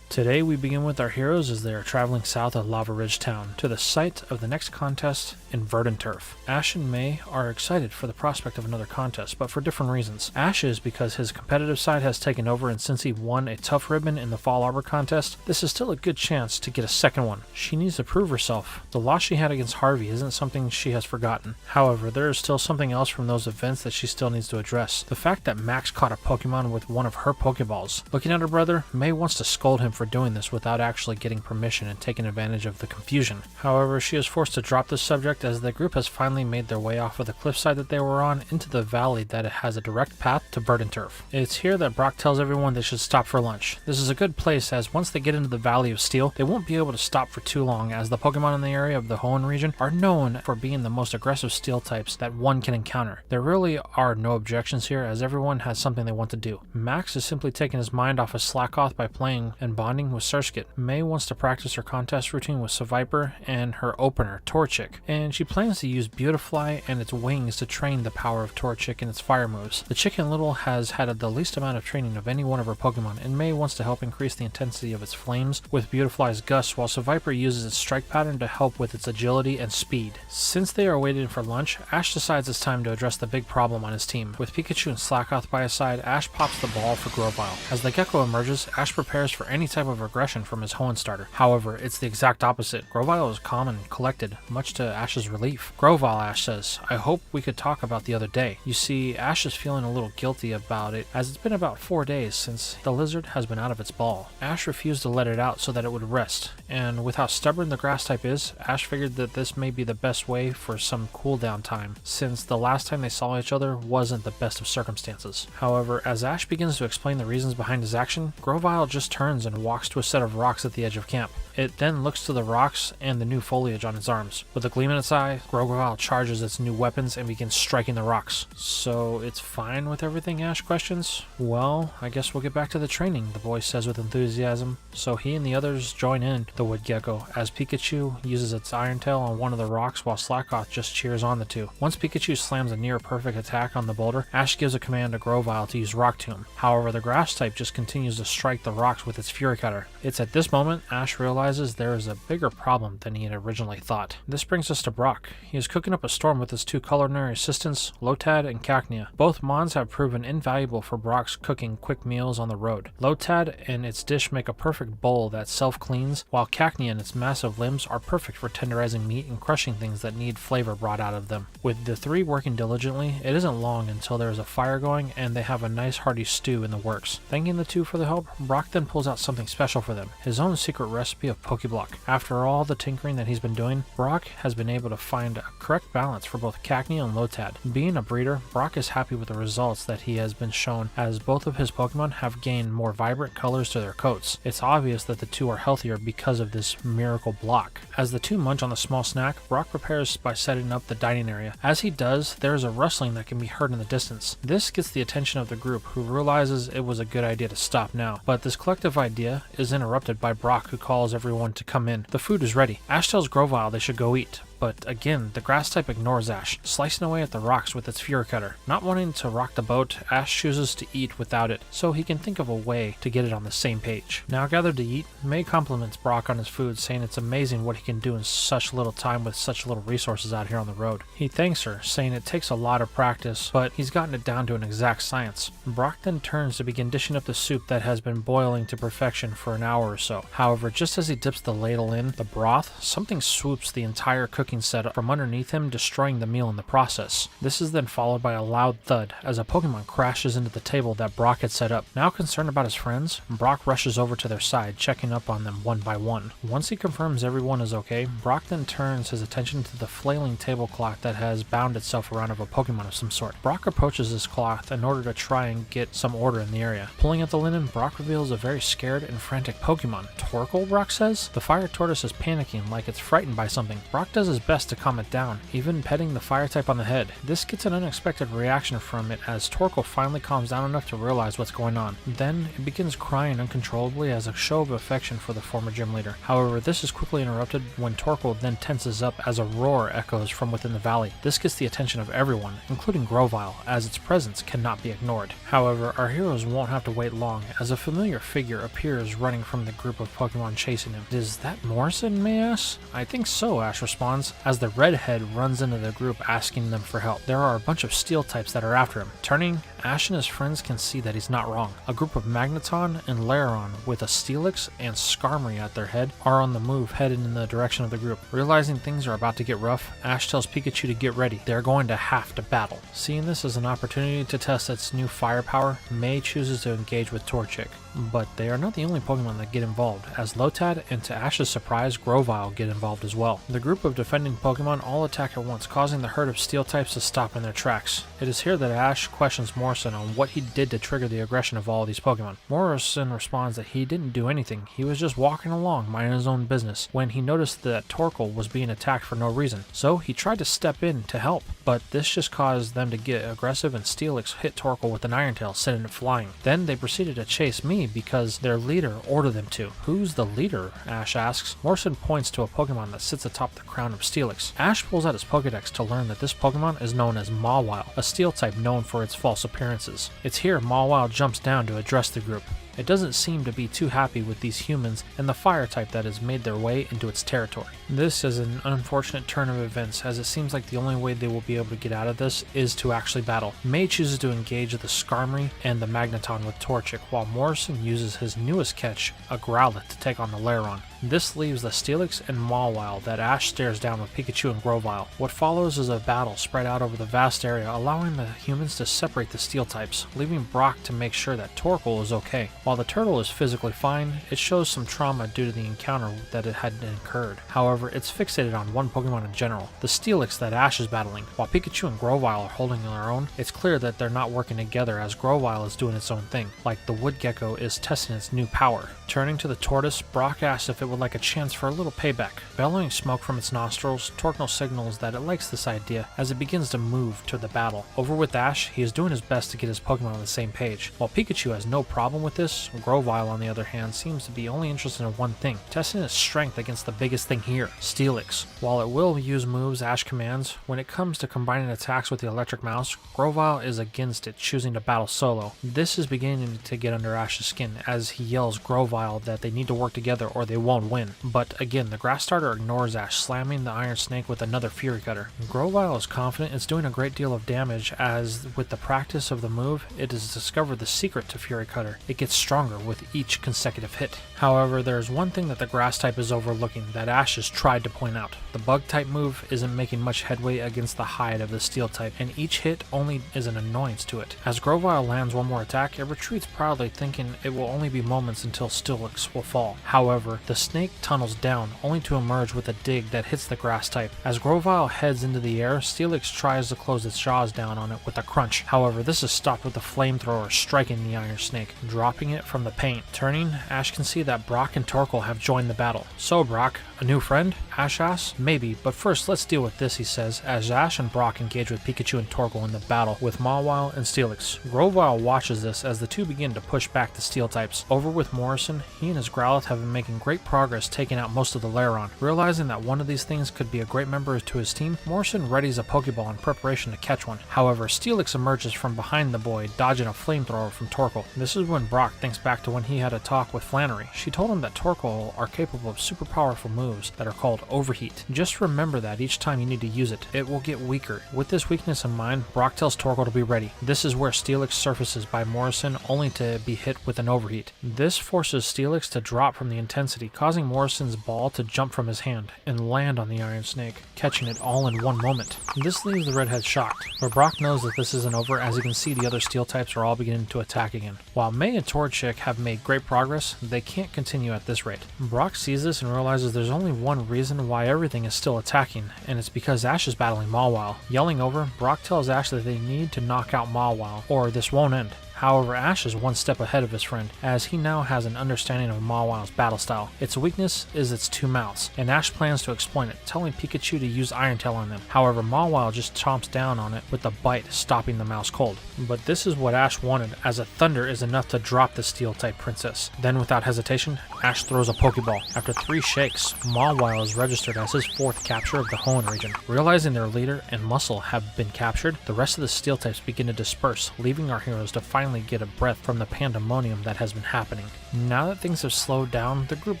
Today we begin with our heroes as they are traveling south of Lava Ridge Town to the site of the next contest in DIDNT. Ash and May are excited for the prospect of another contest, but for different reasons. Ash is because his competitive side has taken over, and since he won a tough ribbon in the Fall Arbor contest, this is still a good chance to get a second one. She needs to prove herself. The loss she had against Harvey isn't something she has forgotten. However, there is still something else from those events that she still needs to address. The fact that Max caught a Pokemon with one of her Pokeballs. Looking at her brother, May wants to scold him for doing this without actually getting permission and taking advantage of the confusion. However, she is forced to drop this subject as the group has finally made their way off of the cliffside that they were on into the valley that it has a direct path to DIDNT. It's here that Brock tells everyone they should stop for lunch. This is a good place as once they get into the Valley of Steel, they won't be able to stop for too long as the Pokemon in the area of the Hoenn region are known for being the most aggressive steel types that one can encounter. There really are no objections here as everyone has something they want to do. Max is simply taking his mind off of Slackoth by playing and bonding with Surskit. May wants to practice her contest routine with Seviper and her opener, Torchic, and she plans to use Beautifly and its wings to train the power of Torchic and its fire moves. The Chicken Little has had the least amount of training of any one of her Pokemon, and May wants to help increase the intensity of its flames with Beautifly's Gust, while Seviper uses its strike pattern to help with its agility and speed. Since they are waiting for lunch, Ash decides it's time to address the big problem on his team. With Pikachu and Slackoth by his side, Ash pops the ball for Grovyle. As the Gecko emerges, Ash prepares for any type of aggression from his Hoenn starter. However, it's the exact opposite. Grovyle is calm and collected, much to Ash's relief. Grovyle, Ash says, "I hope we could talk about the other day." You see, Ash is feeling a little guilty about it as it's been about 4 days since the lizard has been out of its ball. Ash refused to let it out so that it would rest, and with how stubborn the grass type is, Ash figured that this may be the best way for some cooldown time, since the last time they saw each other wasn't the best of circumstances. However, as Ash begins to explain the reasons behind his action, Grovyle just turns and walks to a set of rocks at the edge of camp. It then looks to the rocks and the new foliage on its arms. With a gleam in its eye, Grovyle charges its new weapons and begins striking the rocks. "So it's fine with everything?" Ash questions. "Well, I guess we'll get back to the training," the boy says with enthusiasm. So he and the others join in the wood gecko as Pikachu uses its Iron Tail on one of the rocks while Slackoth just cheers on the two. Once Pikachu slams a near perfect attack on the boulder, Ash gives a command to Grovyle to use Rock Tomb. However, the grass type just continues to strike the rocks with its Fury Cutter. It's at this moment Ash realizes there is a bigger problem than he had originally thought. This brings us to Brock. He is cooking up a storm with his two culinary assistants, Lotad and Cacnea. Both Mons have proven invaluable for Brock's cooking quick meals on the road. Lotad and its dish make a perfect bowl that self-cleans, while Cacnea and its massive limbs are perfect for tenderizing meat and crushing things that need flavor brought out of them. With the three working diligently, it isn't long until there is a fire going and they have a nice hearty stew in the works. Thanking the two for the help, Brock then pulls out something special for them, his own secret recipe of Pokeblock. After all the tinkering that he's been doing, Brock has been able to find a correct balance for both Cacnea and Lotad. Being a breeder, Brock is happy with the results that he has been shown as both of his Pokemon have gained more vibrant colors to their coats. It's obvious that the two are healthier because of this miracle block. As the two munch on the small snack, Brock prepares by setting up the dining area. As he does, there is a rustling that can be heard in the distance. This gets the attention of the group, who realizes it was a good idea to stop now. But this collective idea is interrupted by Brock, who calls everyone to come in. The food is ready. Ash tells Grovyle they should go eat. But again, the grass type ignores Ash, slicing away at the rocks with its Fury Cutter. Not wanting to rock the boat, Ash chooses to eat without it, so he can think of a way to get it on the same page. Now gathered to eat, May compliments Brock on his food, saying it's amazing what he can do in such little time with such little resources out here on the road. He thanks her, saying it takes a lot of practice, but he's gotten it down to an exact science. Brock then turns to begin dishing up the soup that has been boiling to perfection for an hour or so. However, just as he dips the ladle in the broth, something swoops the entire cooking set from underneath him, destroying the meal in the process. This is then followed by a loud thud as a Pokemon crashes into the table that Brock had set up. Now concerned about his friends, Brock rushes over to their side, checking up on them one by one. Once he confirms everyone is okay, Brock then turns his attention to the flailing tablecloth that has bound itself around of a Pokemon of some sort. Brock approaches this cloth in order to try and get some order in the area. Pulling at the linen, Brock reveals a very scared and frantic Pokemon. Torkoal, Brock says? The fire tortoise is panicking like it's frightened by something. Brock does his his best to calm it down, even petting the fire type on the head. This gets an unexpected reaction from it as Torkoal finally calms down enough to realize what's going on. Then it begins crying uncontrollably as a show of affection for the former gym leader. However, this is quickly interrupted when Torkoal then tenses up as a roar echoes from within the valley. This gets the attention of everyone, including Grovyle, as its presence cannot be ignored. However, our heroes won't have to wait long as a familiar figure appears running from the group of Pokemon chasing him. Is that Morrison, may I ask? I think so, Ash responds, as the redhead runs into the group asking them for help. There are a bunch of steel types that are after him. Turning, Ash and his friends can see that he's not wrong. A group of Magneton and Lairon with a Steelix and Skarmory at their head are on the move headed in the direction of the group. Realizing things are about to get rough, Ash tells Pikachu to get ready. They're going to have to battle. Seeing this as an opportunity to test its new firepower, May chooses to engage with Torchic. But they are not the only Pokemon that get involved, as Lotad and to Ash's surprise, Grovyle get involved as well. The group of defending Pokemon all attack at once, causing the herd of steel types to stop in their tracks. It is here that Ash questions Morrison on what he did to trigger the aggression of all these Pokemon. Morrison responds that he didn't do anything, he was just walking along, minding his own business, when he noticed that Torkoal was being attacked for no reason. So he tried to step in to help, but this just caused them to get aggressive and Steelix hit Torkoal with an Iron Tail, sending it flying. Then they proceeded to chase me because their leader ordered them to. Who's the leader? Ash asks. Morrison points to a Pokemon that sits atop the crown of Steelix. Ash pulls out his Pokedex to learn that this Pokemon is known as Mawile, a steel type known for its false appearances. It's here Mawile jumps down to address the group. It doesn't seem to be too happy with these humans and the fire type that has made their way into its territory. This is an unfortunate turn of events, as it seems like the only way they will be able to get out of this is to actually battle. May chooses to engage the Skarmory and the Magneton with Torchic, while Morrison uses his newest catch, a Growlithe, to take on the Lairon. This leaves the Steelix and Mawile that Ash stares down with Pikachu and Grovyle. What follows is a battle spread out over the vast area, allowing the humans to separate the steel types, leaving Brock to make sure that Torkoal is okay. While the turtle is physically fine, it shows some trauma due to the encounter that it had incurred. However, it's fixated on one Pokemon in general, the Steelix that Ash is battling. While Pikachu and Grovyle are holding their own, it's clear that they're not working together as Grovyle is doing its own thing, like the wood gecko is testing its new power. Turning to the tortoise, Brock asks if it would like a chance for a little payback. Bellowing smoke from its nostrils, Torkoal signals that it likes this idea as it begins to move to the battle. Over with Ash, he is doing his best to get his Pokemon on the same page. While Pikachu has no problem with this, Grovyle on the other hand seems to be only interested in one thing, testing its strength against the biggest thing here, Steelix. While it will use moves Ash commands, when it comes to combining attacks with the electric mouse, Grovyle is against it, choosing to battle solo. This is beginning to get under Ash's skin as he yells Grovyle that they need to work together or they won't win. But again, the grass starter ignores Ash, slamming the Iron Snake with another Fury Cutter. Grovyle is confident it's doing a great deal of damage as with the practice of the move, it has discovered the secret to Fury Cutter. It gets stronger with each consecutive hit. However, there is one thing that the grass type is overlooking that Ash has tried to point out. The bug type move isn't making much headway against the hide of the steel type, and each hit only is an annoyance to it. As Grovyle lands one more attack, it retreats proudly, thinking it will only be moments until Steelix will fall. However, the snake tunnels down, only to emerge with a dig that hits the grass type. As Grovyle heads into the air, Steelix tries to close its jaws down on it with a crunch. However, this is stopped with a flamethrower striking the Iron Snake, dropping it from the paint. Turning, Ash can see that Brock and Torkoal have joined the battle. So Brock, a new friend? Ash asks. Maybe, but first let's deal with this, he says, as Ash and Brock engage with Pikachu and Torkoal in the battle with Mawile and Steelix. Grovyle watches this as the two begin to push back the steel types. Over with Morrison, he and his Growlithe have been making great progress taking out most of the Lairon. Realizing that one of these things could be a great member to his team, Morrison readies a Pokeball in preparation to catch one. However, Steelix emerges from behind the boy, dodging a flamethrower from Torkoal. This is when Brock thinks back to when he had a talk with Flannery. She told him that Torkoal are capable of super powerful moves that are called Overheat. Just remember that each time you need to use it, it will get weaker. With this weakness in mind, Brock tells Torkoal to be ready. This is where Steelix surfaces by Morrison, only to be hit with an Overheat. This forces Steelix to drop from the intensity, causing Morrison's ball to jump from his hand and land on the Iron Snake, catching it all in one moment. This leaves the redhead shocked, but Brock knows that this isn't over as he can see the other steel types are all beginning to attack again. While May and Torchic have made great progress, they can't continue at this rate. Brock sees this and realizes there's only one reason why everything is still attacking, and it's because Ash is battling Mawile. Yelling over, Brock tells Ash that they need to knock out Mawile, or this won't end. However, Ash is one step ahead of his friend, as he now has an understanding of Mawile's battle style. Its weakness is its 2 mouths, and Ash plans to exploit it, telling Pikachu to use Iron Tail on them. However, Mawile just chomps down on it with a bite, stopping the mouse cold. But this is what Ash wanted, as a thunder is enough to drop the Steel-type princess. Then without hesitation, Ash throws a Pokeball. After 3 shakes, Mawile is registered as his 4th capture of the Hoenn region. Realizing their leader and muscle have been captured, the rest of the Steel types begin to disperse, leaving our heroes to finally get a breath from the pandemonium that has been happening. Now that things have slowed down, the group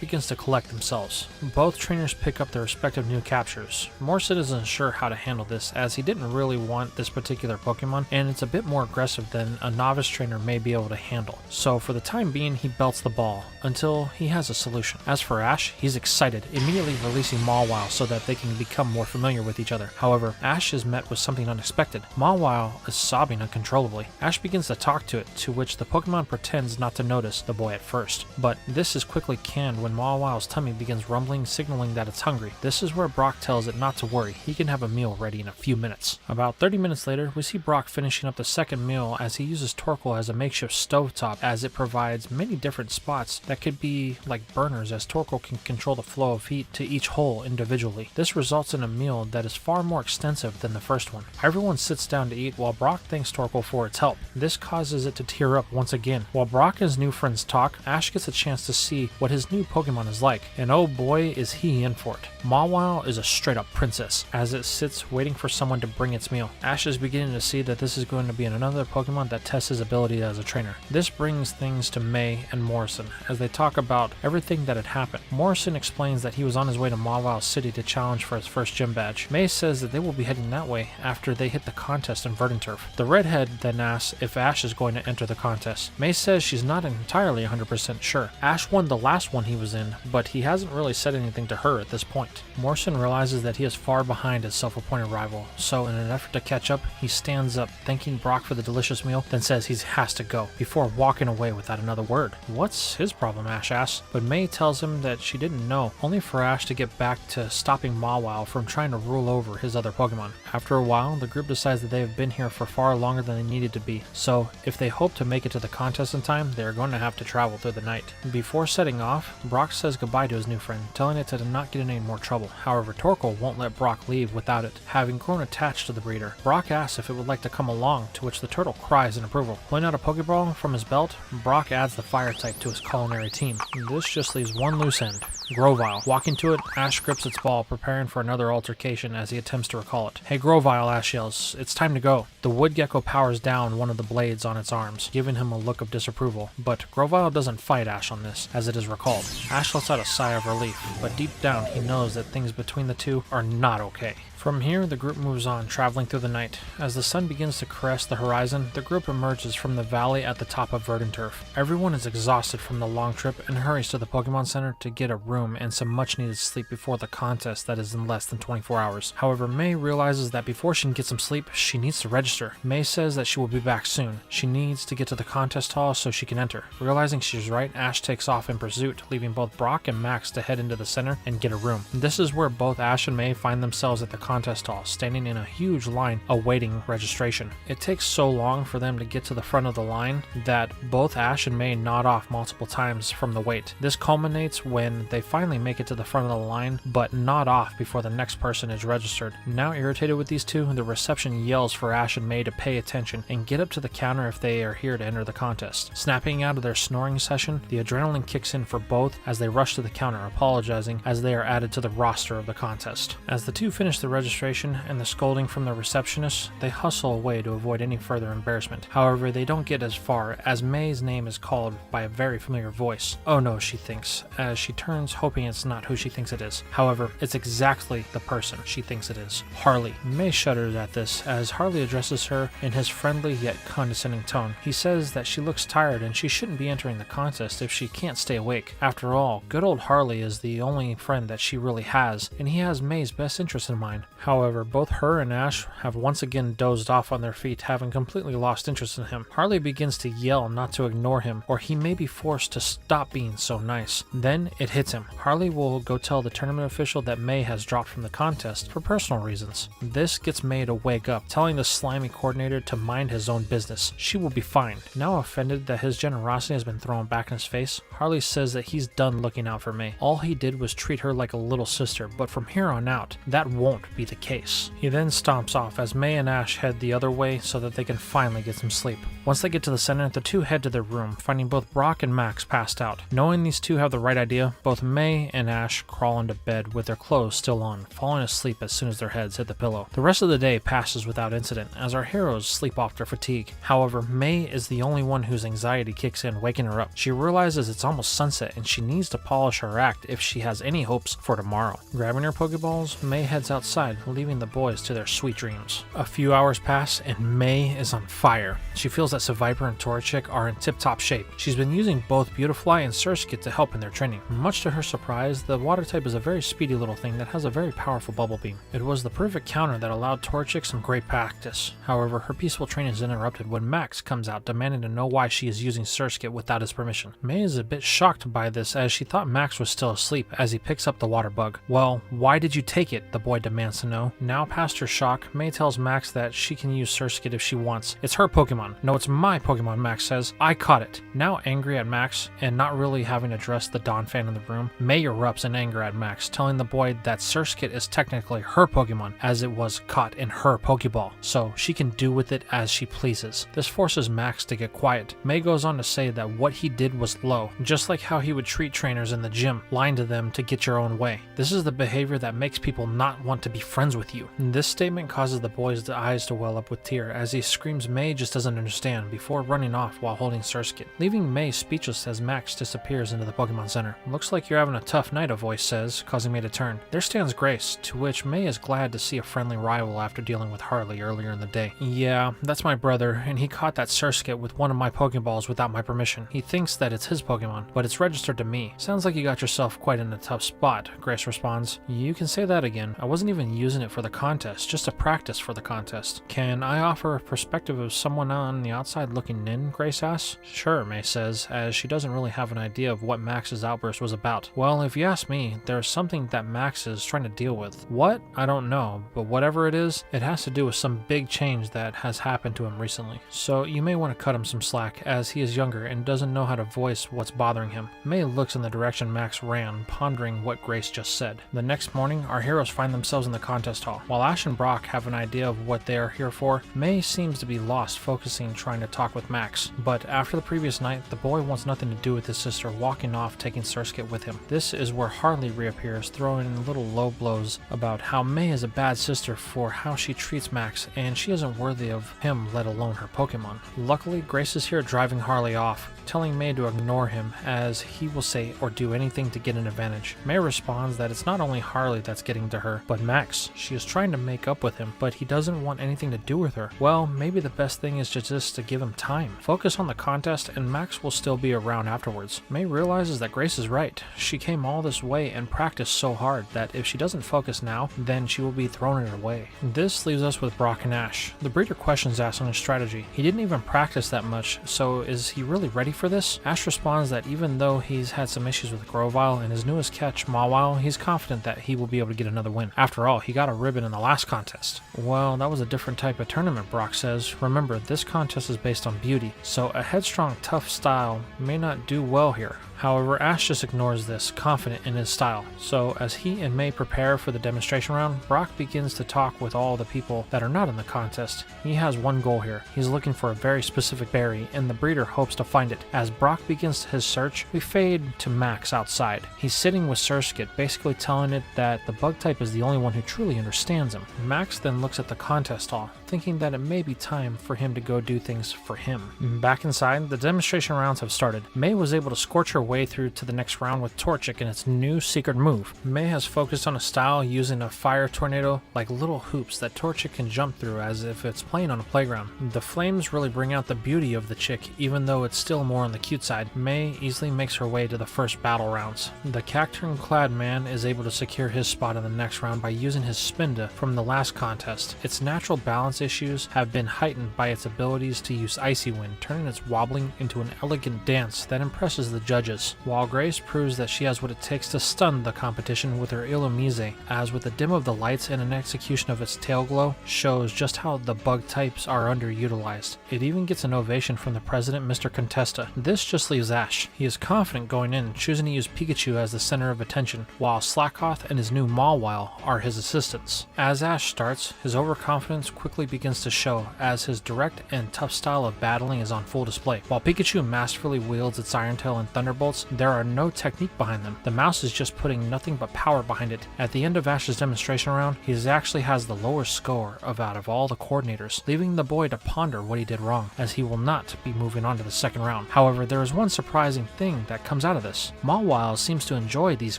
begins to collect themselves. Both trainers pick up their respective new captures. Morrison isn't sure how to handle this, as he didn't really want this particular Pokemon, and it's a bit more aggressive than a novice trainer may be able to handle. So for the time being, he belts the ball, until he has a solution. As for Ash, he's excited, immediately releasing Mawile so that they can become more familiar with each other. However, Ash is met with something unexpected. Mawile is sobbing uncontrollably. Ash begins to talk to it, to which the Pokemon pretends not to notice the boy at first. But this is quickly canned when Mawile's tummy begins rumbling, signaling that it's hungry. This is where Brock tells it not to worry, he can have a meal ready in a few minutes. About 30 minutes later, we see Brock finishing up the second meal as he uses Torkoal as a makeshift stovetop, as it provides many different spots that could be like burners, as Torkoal can control the flow of heat to each hole individually. This results in a meal that is far more extensive than the first one. Everyone sits down to eat while Brock thanks Torkoal for its help. This causes it to tear up once again. While Brock and his new friends talk, Ash gets a chance to see what his new Pokemon is like, and oh boy is he in for it. Mawile is a straight up princess, as it sits waiting for someone to bring its meal. Ash is beginning to see that this is going to be another Pokemon that tests his ability as a trainer. This brings things to May and Morrison, as they talk about everything that had happened. Morrison explains that he was on his way to Mawile City to challenge for his first gym badge. May says that they will be heading that way after they hit the contest in Turf. The redhead then asks if Ash is going to enter the contest. May says she's not entirely 100% sure. Ash won the last one he was in, but he hasn't really said anything to her at this point. Morrison realizes that he is far behind his self-appointed rival, so in an effort to catch up, he stands up, thanking Brock for the delicious meal, then says he has to go, before walking away without another word. What's his problem, Ash asks, but May tells him that she didn't know, only for Ash to get back to stopping Mawile from trying to rule over his other Pokemon. After a while, the group decides that they have been here for far longer than they needed to be, so if they hope to make it to the contest in time, they are going to have to travel through the night. Before setting off, Brock says goodbye to his new friend, telling it to not get in any more trouble. However, Torkoal won't let Brock leave without it, having grown attached to the breeder. Brock asks if it would like to come along, to which the turtle cries in approval. Pulling out a Pokeball from his belt, Brock adds the fire type to his culinary team. This just leaves one loose end: Grovyle. Walking to it, Ash grips its ball, preparing for another altercation as he attempts to recall it. "Hey Grovyle," Ash yells, "it's time to go." The wood gecko powers down one of the blades on its arms, giving him a look of disapproval, but Grovyle doesn't fight Ash on this, as it is recalled. Ash lets out a sigh of relief, but deep down he knows that things between the two are not okay. From here, the group moves on, traveling through the night. As the sun begins to crest the horizon, the group emerges from the valley at the top of Turf. Everyone is exhausted from the long trip and hurries to the Pokemon Center to get a room and some much-needed sleep before the contest that is in less than 24 hours. However, May realizes that before she can get some sleep, she needs to register. May says that she will be back soon. She needs to get to the contest hall so she can enter. Realizing she's right, Ash takes off in pursuit, leaving both Brock and Max to head into the center and get a room. This is where both Ash and May find themselves at the contest hall, standing in a huge line awaiting registration. It takes so long for them to get to the front of the line that both Ash and May nod off multiple times from the wait. This culminates when they finally make it to the front of the line, but nod off before the next person is registered. Now irritated with these two, the reception yells for Ash and May to pay attention and get up to the counter if they are here to enter the contest. Snapping out of their snoring session, the adrenaline kicks in for both as they rush to the counter, apologizing as they are added to the roster of the contest. As the two finish the registration and the scolding from the receptionist, they hustle away to avoid any further embarrassment. However, they don't get as far, as May's name is called by a very familiar voice. Oh no, she thinks, as she turns, hoping it's not who she thinks it is. However, it's exactly the person she thinks it is: Harley. May shudders at this, as Harley addresses her in his friendly yet condescending tone. He says that she looks tired and she shouldn't be entering the contest if she can't stay awake. After all, good old Harley is the only friend that she really has, and he has May's best interest in mind. However, both her and Ash have once again dozed off on their feet, having completely lost interest in him. Harley begins to yell not to ignore him, or he may be forced to stop being so nice. Then it hits him. Harley will go tell the tournament official that May has dropped from the contest for personal reasons. This gets May to wake up, telling the slimy coordinator to mind his own business. She will be fine. Now offended that his generosity has been thrown back in his face, Harley says that he's done looking out for May. All he did was treat her like a little sister, but from here on out, that won't be the case. He then stomps off as May and Ash head the other way so that they can finally get some sleep. Once they get to the center, the two head to their room, finding both Brock and Max passed out. Knowing these two have the right idea, both May and Ash crawl into bed with their clothes still on, falling asleep as soon as their heads hit the pillow. The rest of the day passes without incident as our heroes sleep off their fatigue. However, May is the only one whose anxiety kicks in, waking her up. She realizes it's almost sunset and she needs to polish her act if she has any hopes for tomorrow. Grabbing her Pokeballs, May heads outside, leaving the boys to their sweet dreams. A few hours pass and May is on fire. She feels that Seviper and Torchic are in tip-top shape. She's been using both Beautifly and Surskit to help in their training. Much to her surprise, the water type is a very speedy little thing that has a very powerful bubble beam. It was the perfect counter that allowed Torchic some great practice. However, her peaceful training is interrupted when Max comes out demanding to know why she is using Surskit without his permission. May is a bit shocked by this as she thought Max was still asleep as he picks up the water bug. Well, why did you take it? The boy demands to know. Now past her shock, May tells Max that she can use Surskit if she wants. It's her Pokemon. No, it's my Pokemon, Max says. I caught it. Now angry at Max and not really having addressed the Dawn fan in the room, May erupts in anger at Max, telling the boy that Surskit is technically her Pokemon as it was caught in her Pokeball, so she can do with it as she pleases. This forces Max to get quiet. May goes on to say that what he did was low, just like how he would treat trainers in the gym, lying to them to get your own way. This is the behavior that makes people not want to be friends with you. This statement causes the boy's eyes to well up with tear as he screams May just doesn't understand before running off while holding Surskit, leaving May speechless as Max disappears into the Pokemon Center. Looks like you're having a tough night, a voice says, causing May to turn. There stands Grace, to which May is glad to see a friendly rival after dealing with Harley earlier in the day. Yeah, that's my brother, and he caught that Surskit with one of my Pokeballs without my permission. He thinks that it's his Pokemon, but it's registered to me. Sounds like you got yourself quite in a tough spot, Grace responds. You can say that again. I wasn't even using it for the contest, just to practice for the contest. Can I offer a perspective of someone on the outside looking in, Grace asks. Sure, May says, as she doesn't really have an idea of what Max's outburst was about. Well, if you ask me, there's something that Max is trying to deal with. What? I don't know, but whatever it is, it has to do with some big change that has happened to him recently. So you may want to cut him some slack, as he is younger and doesn't know how to voice what's bothering him. May looks in the direction Max ran, pondering what Grace just said. The next morning, our heroes find themselves in the contest hall. While Ash and Brock have an idea of what they are here for, May seems to be lost, focusing trying to talk with Max. But after the previous night, the boy wants nothing to do with his sister walking off taking Surskit with him. This is where Harley reappears, throwing in little low blows about how May is a bad sister for how she treats Max, and she isn't worthy of him, let alone her Pokemon. Luckily, Grace is here driving Harley off, telling May to ignore him as he will say or do anything to get an advantage. May responds that it's not only Harley that's getting to her, but Max. She is trying to make up with him, but he doesn't want anything to do with her. Well, maybe the best thing is just to give him time. Focus on the contest and Max will still be around afterwards. May realizes that Grace is right. She came all this way and practiced so hard that if she doesn't focus now, then she will be thrown it away. This leaves us with Brock and Ash. The breeder questions Ash on his strategy. He didn't even practice that much, so is he really ready for this? Ash responds that even though he's had some issues with Grovyle and his newest catch, Mawile, he's confident that he will be able to get another win. After all, he got a ribbon in the last contest. Well, that was a different type of tournament, Brock says. Remember, this contest is based on beauty, so a headstrong, tough style may not do well here. However, Ash just ignores this, confident in his style. So as he and May prepare for the demonstration round, Brock begins to talk with all the people that are not in the contest. He has one goal here. He's looking for a very specific berry, and the breeder hopes to find it. As Brock begins his search, we fade to Max outside. He's sitting with Surskit, basically telling it that the bug type is the only one who truly understands him. Max then looks at the contest hall, thinking that it may be time for him to go do things for him. Back inside, the demonstration rounds have started. May was able to scorch her way through to the next round with Torchic and its new secret move. May has focused on a style using a fire tornado like little hoops that Torchic can jump through as if it's playing on a playground. The flames really bring out the beauty of the chick, even though it's still more on the cute side. May easily makes her way to the first battle rounds. The cacturn-clad man is able to secure his spot in the next round by using his Spinda from the last contest. Its natural balance issues have been heightened by its abilities to use Icy Wind, turning its wobbling into an elegant dance that impresses the judges. While Grace proves that that she has what it takes to stun the competition with her Illumise, as with the dim of the lights and an execution of its tail glow shows just how the bug types are underutilized. It even gets an ovation from the president, Mr. Contesta. This just leaves Ash. He is confident going in, choosing to use Pikachu as the center of attention, while Slackoth and his new Mawile are his assistants. As Ash starts, his overconfidence quickly begins to show, as his direct and tough style of battling is on full display. While Pikachu masterfully wields its Iron Tail and Thunderbolts, there are no technique behind them. The mouse is just putting nothing but power behind it. At the end of Ash's demonstration round, he actually has the lower score out of all the coordinators, leaving the boy to ponder what he did wrong, as he will not be moving on to the second round. However, there is one surprising thing that comes out of this. Mawile seems to enjoy these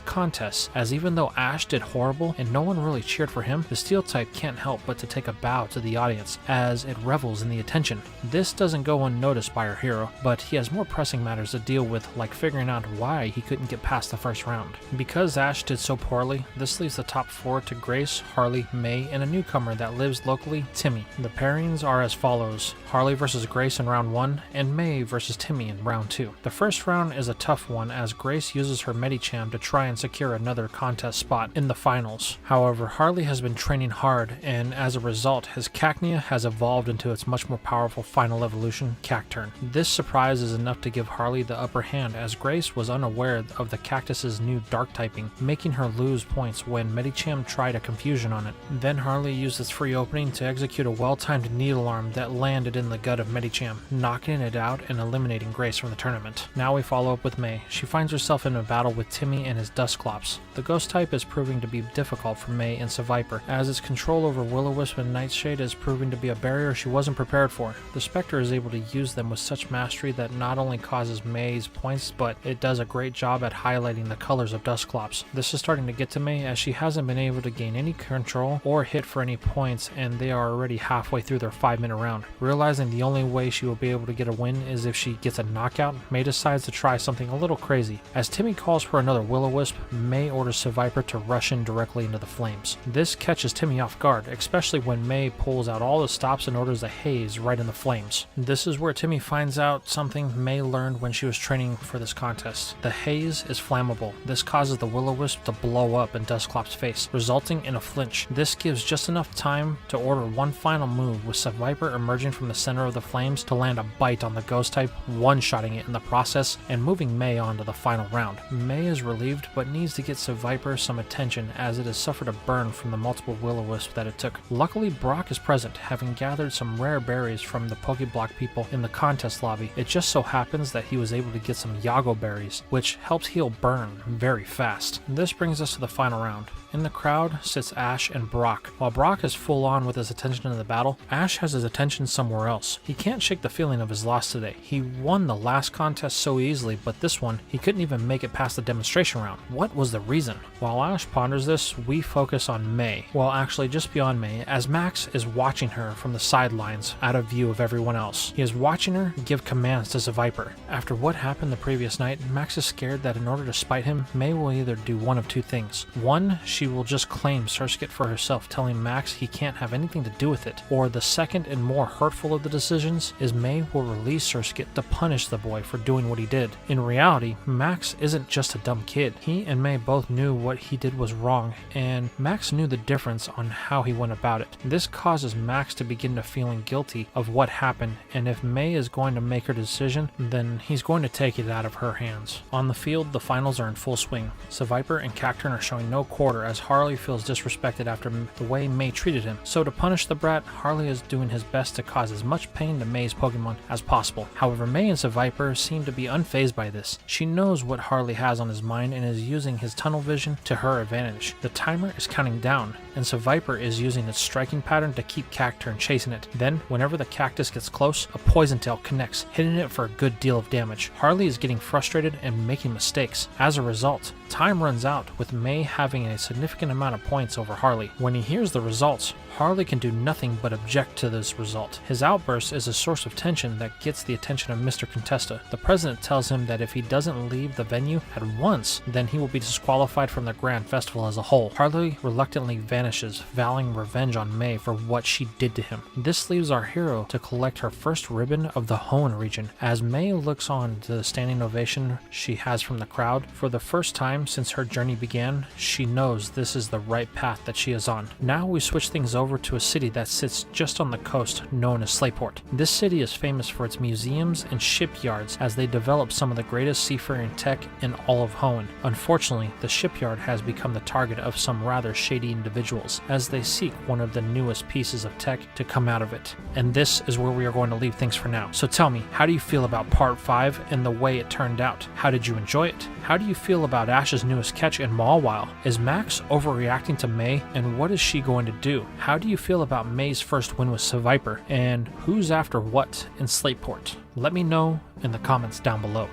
contests, as even though Ash did horrible and no one really cheered for him, the Steel type can't help but to take a bow to the audience, as it revels in the attention. This doesn't go unnoticed by our hero, but he has more pressing matters to deal with, like figuring out why he couldn't get past the first round. Because Ash did so poorly, this leaves the top 4 to Grace, Harley, May, and a newcomer that lives locally, Timmy. The pairings are as follows: Harley versus Grace in round 1, and May versus Timmy in round 2. The first round is a tough one, as Grace uses her Medicham to try and secure another contest spot in the finals. However, Harley has been training hard, and as a result, his Cacnea has evolved into its much more powerful final evolution, Cacturn. This surprise is enough to give Harley the upper hand, as Grace was unaware of the cactus's new dark typing, making her lose points when Medicham tried a confusion on it. Then Harley used its free opening to execute a well-timed Needle Arm that landed in the gut of Medicham, knocking it out and eliminating Grace from the tournament. Now we follow up with May. She finds herself in a battle with Timmy and his Dusclops. The Ghost type is proving to be difficult for May and Seviper, as its control over Will-O-Wisp and Nightshade is proving to be a barrier she wasn't prepared for. The Spectre is able to use them with such mastery that not only causes May's points, but it does a great job at highlighting the colors of Dusclops. This is starting to get to May, as she hasn't been able to gain any control or hit for any points, and they are already halfway through their 5-minute round. Realizing the only way she will be able to get a win is if she gets a knockout, May decides to try something a little crazy. As Timmy calls for another Will-O-Wisp, May orders Seviper to rush in directly into the flames. This catches Timmy off guard, especially when May pulls out all the stops and orders a haze right in the flames. This is where Timmy finds out something May learned when she was training for this contest. The haze is flammable. This causes the Will-O-Wisp to blow up in Dusclops' face, resulting in a flinch. This gives just enough time to order one final move, with Seviper emerging from the center of the flames to land a bite on the Ghost type, one-shotting it in the process and moving May on to the final round. May is relieved, but needs to get Seviper some attention, as it has suffered a burn from the multiple Will-O-Wisps that it took. Luckily, Brock is present, having gathered some rare berries from the Pokéblock people in the contest lobby. It just so happens that he was able to get some Yago berries, which helps heal burn very fast. This brings us to the final round. In the crowd sits Ash and Brock. While Brock is full on with his attention in the battle, Ash has his attention somewhere else. He can't shake the feeling of his loss today. He won the last contest so easily, but this one, he couldn't even make it past the demonstration round. What was the reason? While Ash ponders this, we focus on May. Well, actually just beyond May, as Max is watching her from the sidelines, out of view of everyone else. He is watching her give commands to Seviper. After what happened the previous night, Max is scared that in order to spite him, May will either do one of two things. One, she will just claim Surskit for herself, telling Max he can't have anything to do with it. Or the second and more hurtful of the decisions is May will release Surskit to punish the boy for doing what he did. In reality, Max isn't just a dumb kid. He and May both knew what he did was wrong, and Max knew the difference on how he went about it. This causes Max to begin to feeling guilty of what happened, and if May is going to make her decision, then he's going to take it out of her hands. On the field, the finals are in full swing. Seviper and Cacturn are showing no quarter, as Harley feels disrespected after the way May treated him. So to punish the brat, Harley is doing his best to cause as much pain to May's Pokemon as possible. However, May and Seviper seem to be unfazed by this. She knows what Harley has on his mind and is using his tunnel vision to her advantage. The timer is counting down, and Seviper is using its striking pattern to keep Cacturn chasing it. Then, whenever the cactus gets close, a Poison Tail connects, hitting it for a good deal of damage. Harley is getting frustrated and making mistakes. As a result, Time runs out, with May having a significant amount of points over Harley. When he hears the results, Harley can do nothing but object to this result. His outburst is a source of tension that gets the attention of Mr. Contesta. The president tells him that if he doesn't leave the venue at once, then he will be disqualified from the grand festival as a whole. Harley reluctantly vanishes, vowing revenge on May for what she did to him. This leaves our hero to collect her first ribbon of the Hoenn region. As May looks on to the standing ovation she has from the crowd, for the first time since her journey began, she knows this is the right path that she is on. Now we switch things over to a city that sits just on the coast, known as Slateport. This city is famous for its museums and shipyards, as they develop some of the greatest seafaring tech in all of Hoenn. Unfortunately, the shipyard has become the target of some rather shady individuals, as they seek one of the newest pieces of tech to come out of it. And this is where we are going to leave things for now. So tell me, how do you feel about part 5 and the way it turned out? How did you enjoy it? How do you feel about Ash's newest catch in Mawile? Is Max overreacting to May, and what is she going to do? How do you feel about May's first win with Seviper, and who's after what in Slateport? Let me know in the comments down below.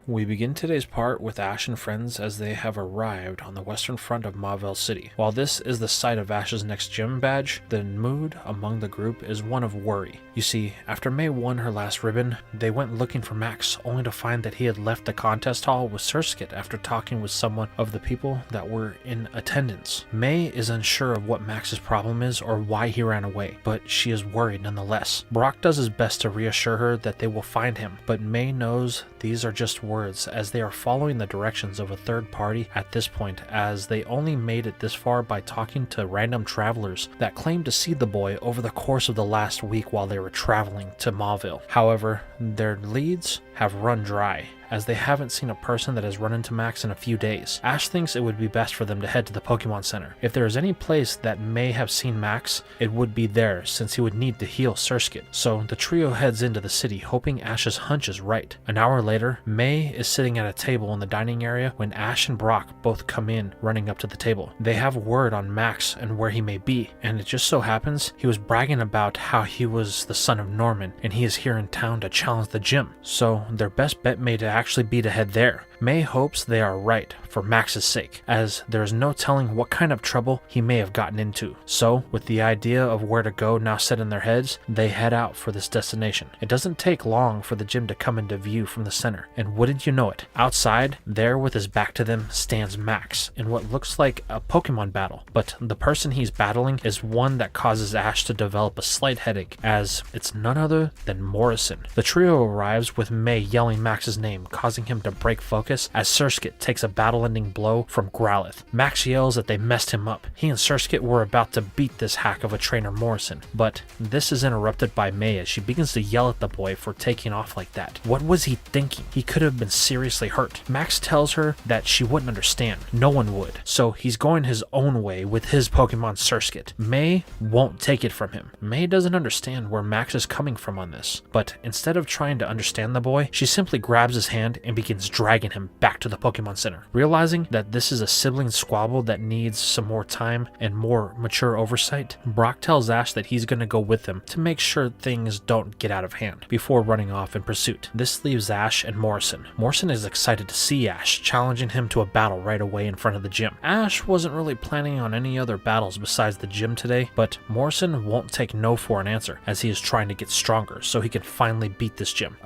We begin today's part with Ash and friends as they have arrived on the western front of Mawile City. While this is the site of Ash's next gym badge, the mood among the group is one of worry. You see, after May won her last ribbon, they went looking for Max, only to find that he had left the contest hall with Surskit after talking with someone of the people that were in attendance. May is unsure of what Max's problem is or why he ran away, but she is worried nonetheless. Brock does his best to reassure her that they will find him, but May knows these are just words, as they are following the directions of a third party at this point, as they only made it this far by talking to random travelers that claimed to see the boy over the course of the last week while they were traveling to Mawile. However, their leads have run dry, as they haven't seen a person that has run into Max in a few days. Ash thinks it would be best for them to head to the Pokémon Center. If there is any place that may have seen Max, it would be there, since he would need to heal Surskit. So the trio heads into the city, hoping Ash's hunch is right. An hour later, May is sitting at a table in the dining area when Ash and Brock both come in, running up to the table. They have word on Max and where he may be, and it just so happens he was bragging about how he was the son of Norman, and he is here in town to challenge the gym. So their best bet may actually be to head there. May hopes they are right for Max's sake, as there is no telling what kind of trouble he may have gotten into. So, with the idea of where to go now set in their heads, they head out for this destination. It doesn't take long for the gym to come into view from the center, and wouldn't you know it, outside, there with his back to them, stands Max in what looks like a Pokemon battle, but the person he's battling is one that causes Ash to develop a slight headache, as it's none other than Morrison. The trio arrives with May yelling Max's name, causing him to break focus as Surskit takes a battle-ending blow from Growlithe. Max yells that they messed him up. He and Surskit were about to beat this hack of a trainer Morrison, but this is interrupted by May as she begins to yell at the boy for taking off like that. What was he thinking? He could have been seriously hurt. Max tells her that she wouldn't understand. No one would. So he's going his own way with his Pokemon Surskit. May won't take it from him. May doesn't understand where Max is coming from on this, but instead of trying to understand the boy, she simply grabs his hand and begins dragging him back to the Pokemon Center. Realizing that this is a sibling squabble that needs some more time and more mature oversight, Brock tells Ash that he's going to go with them to make sure things don't get out of hand before running off in pursuit. This leaves Ash and Morrison. Morrison is excited to see Ash, challenging him to a battle right away in front of the gym. Ash wasn't really planning on any other battles besides the gym today, but Morrison won't take no for an answer, as he is trying to get stronger so he can finally beat this gym.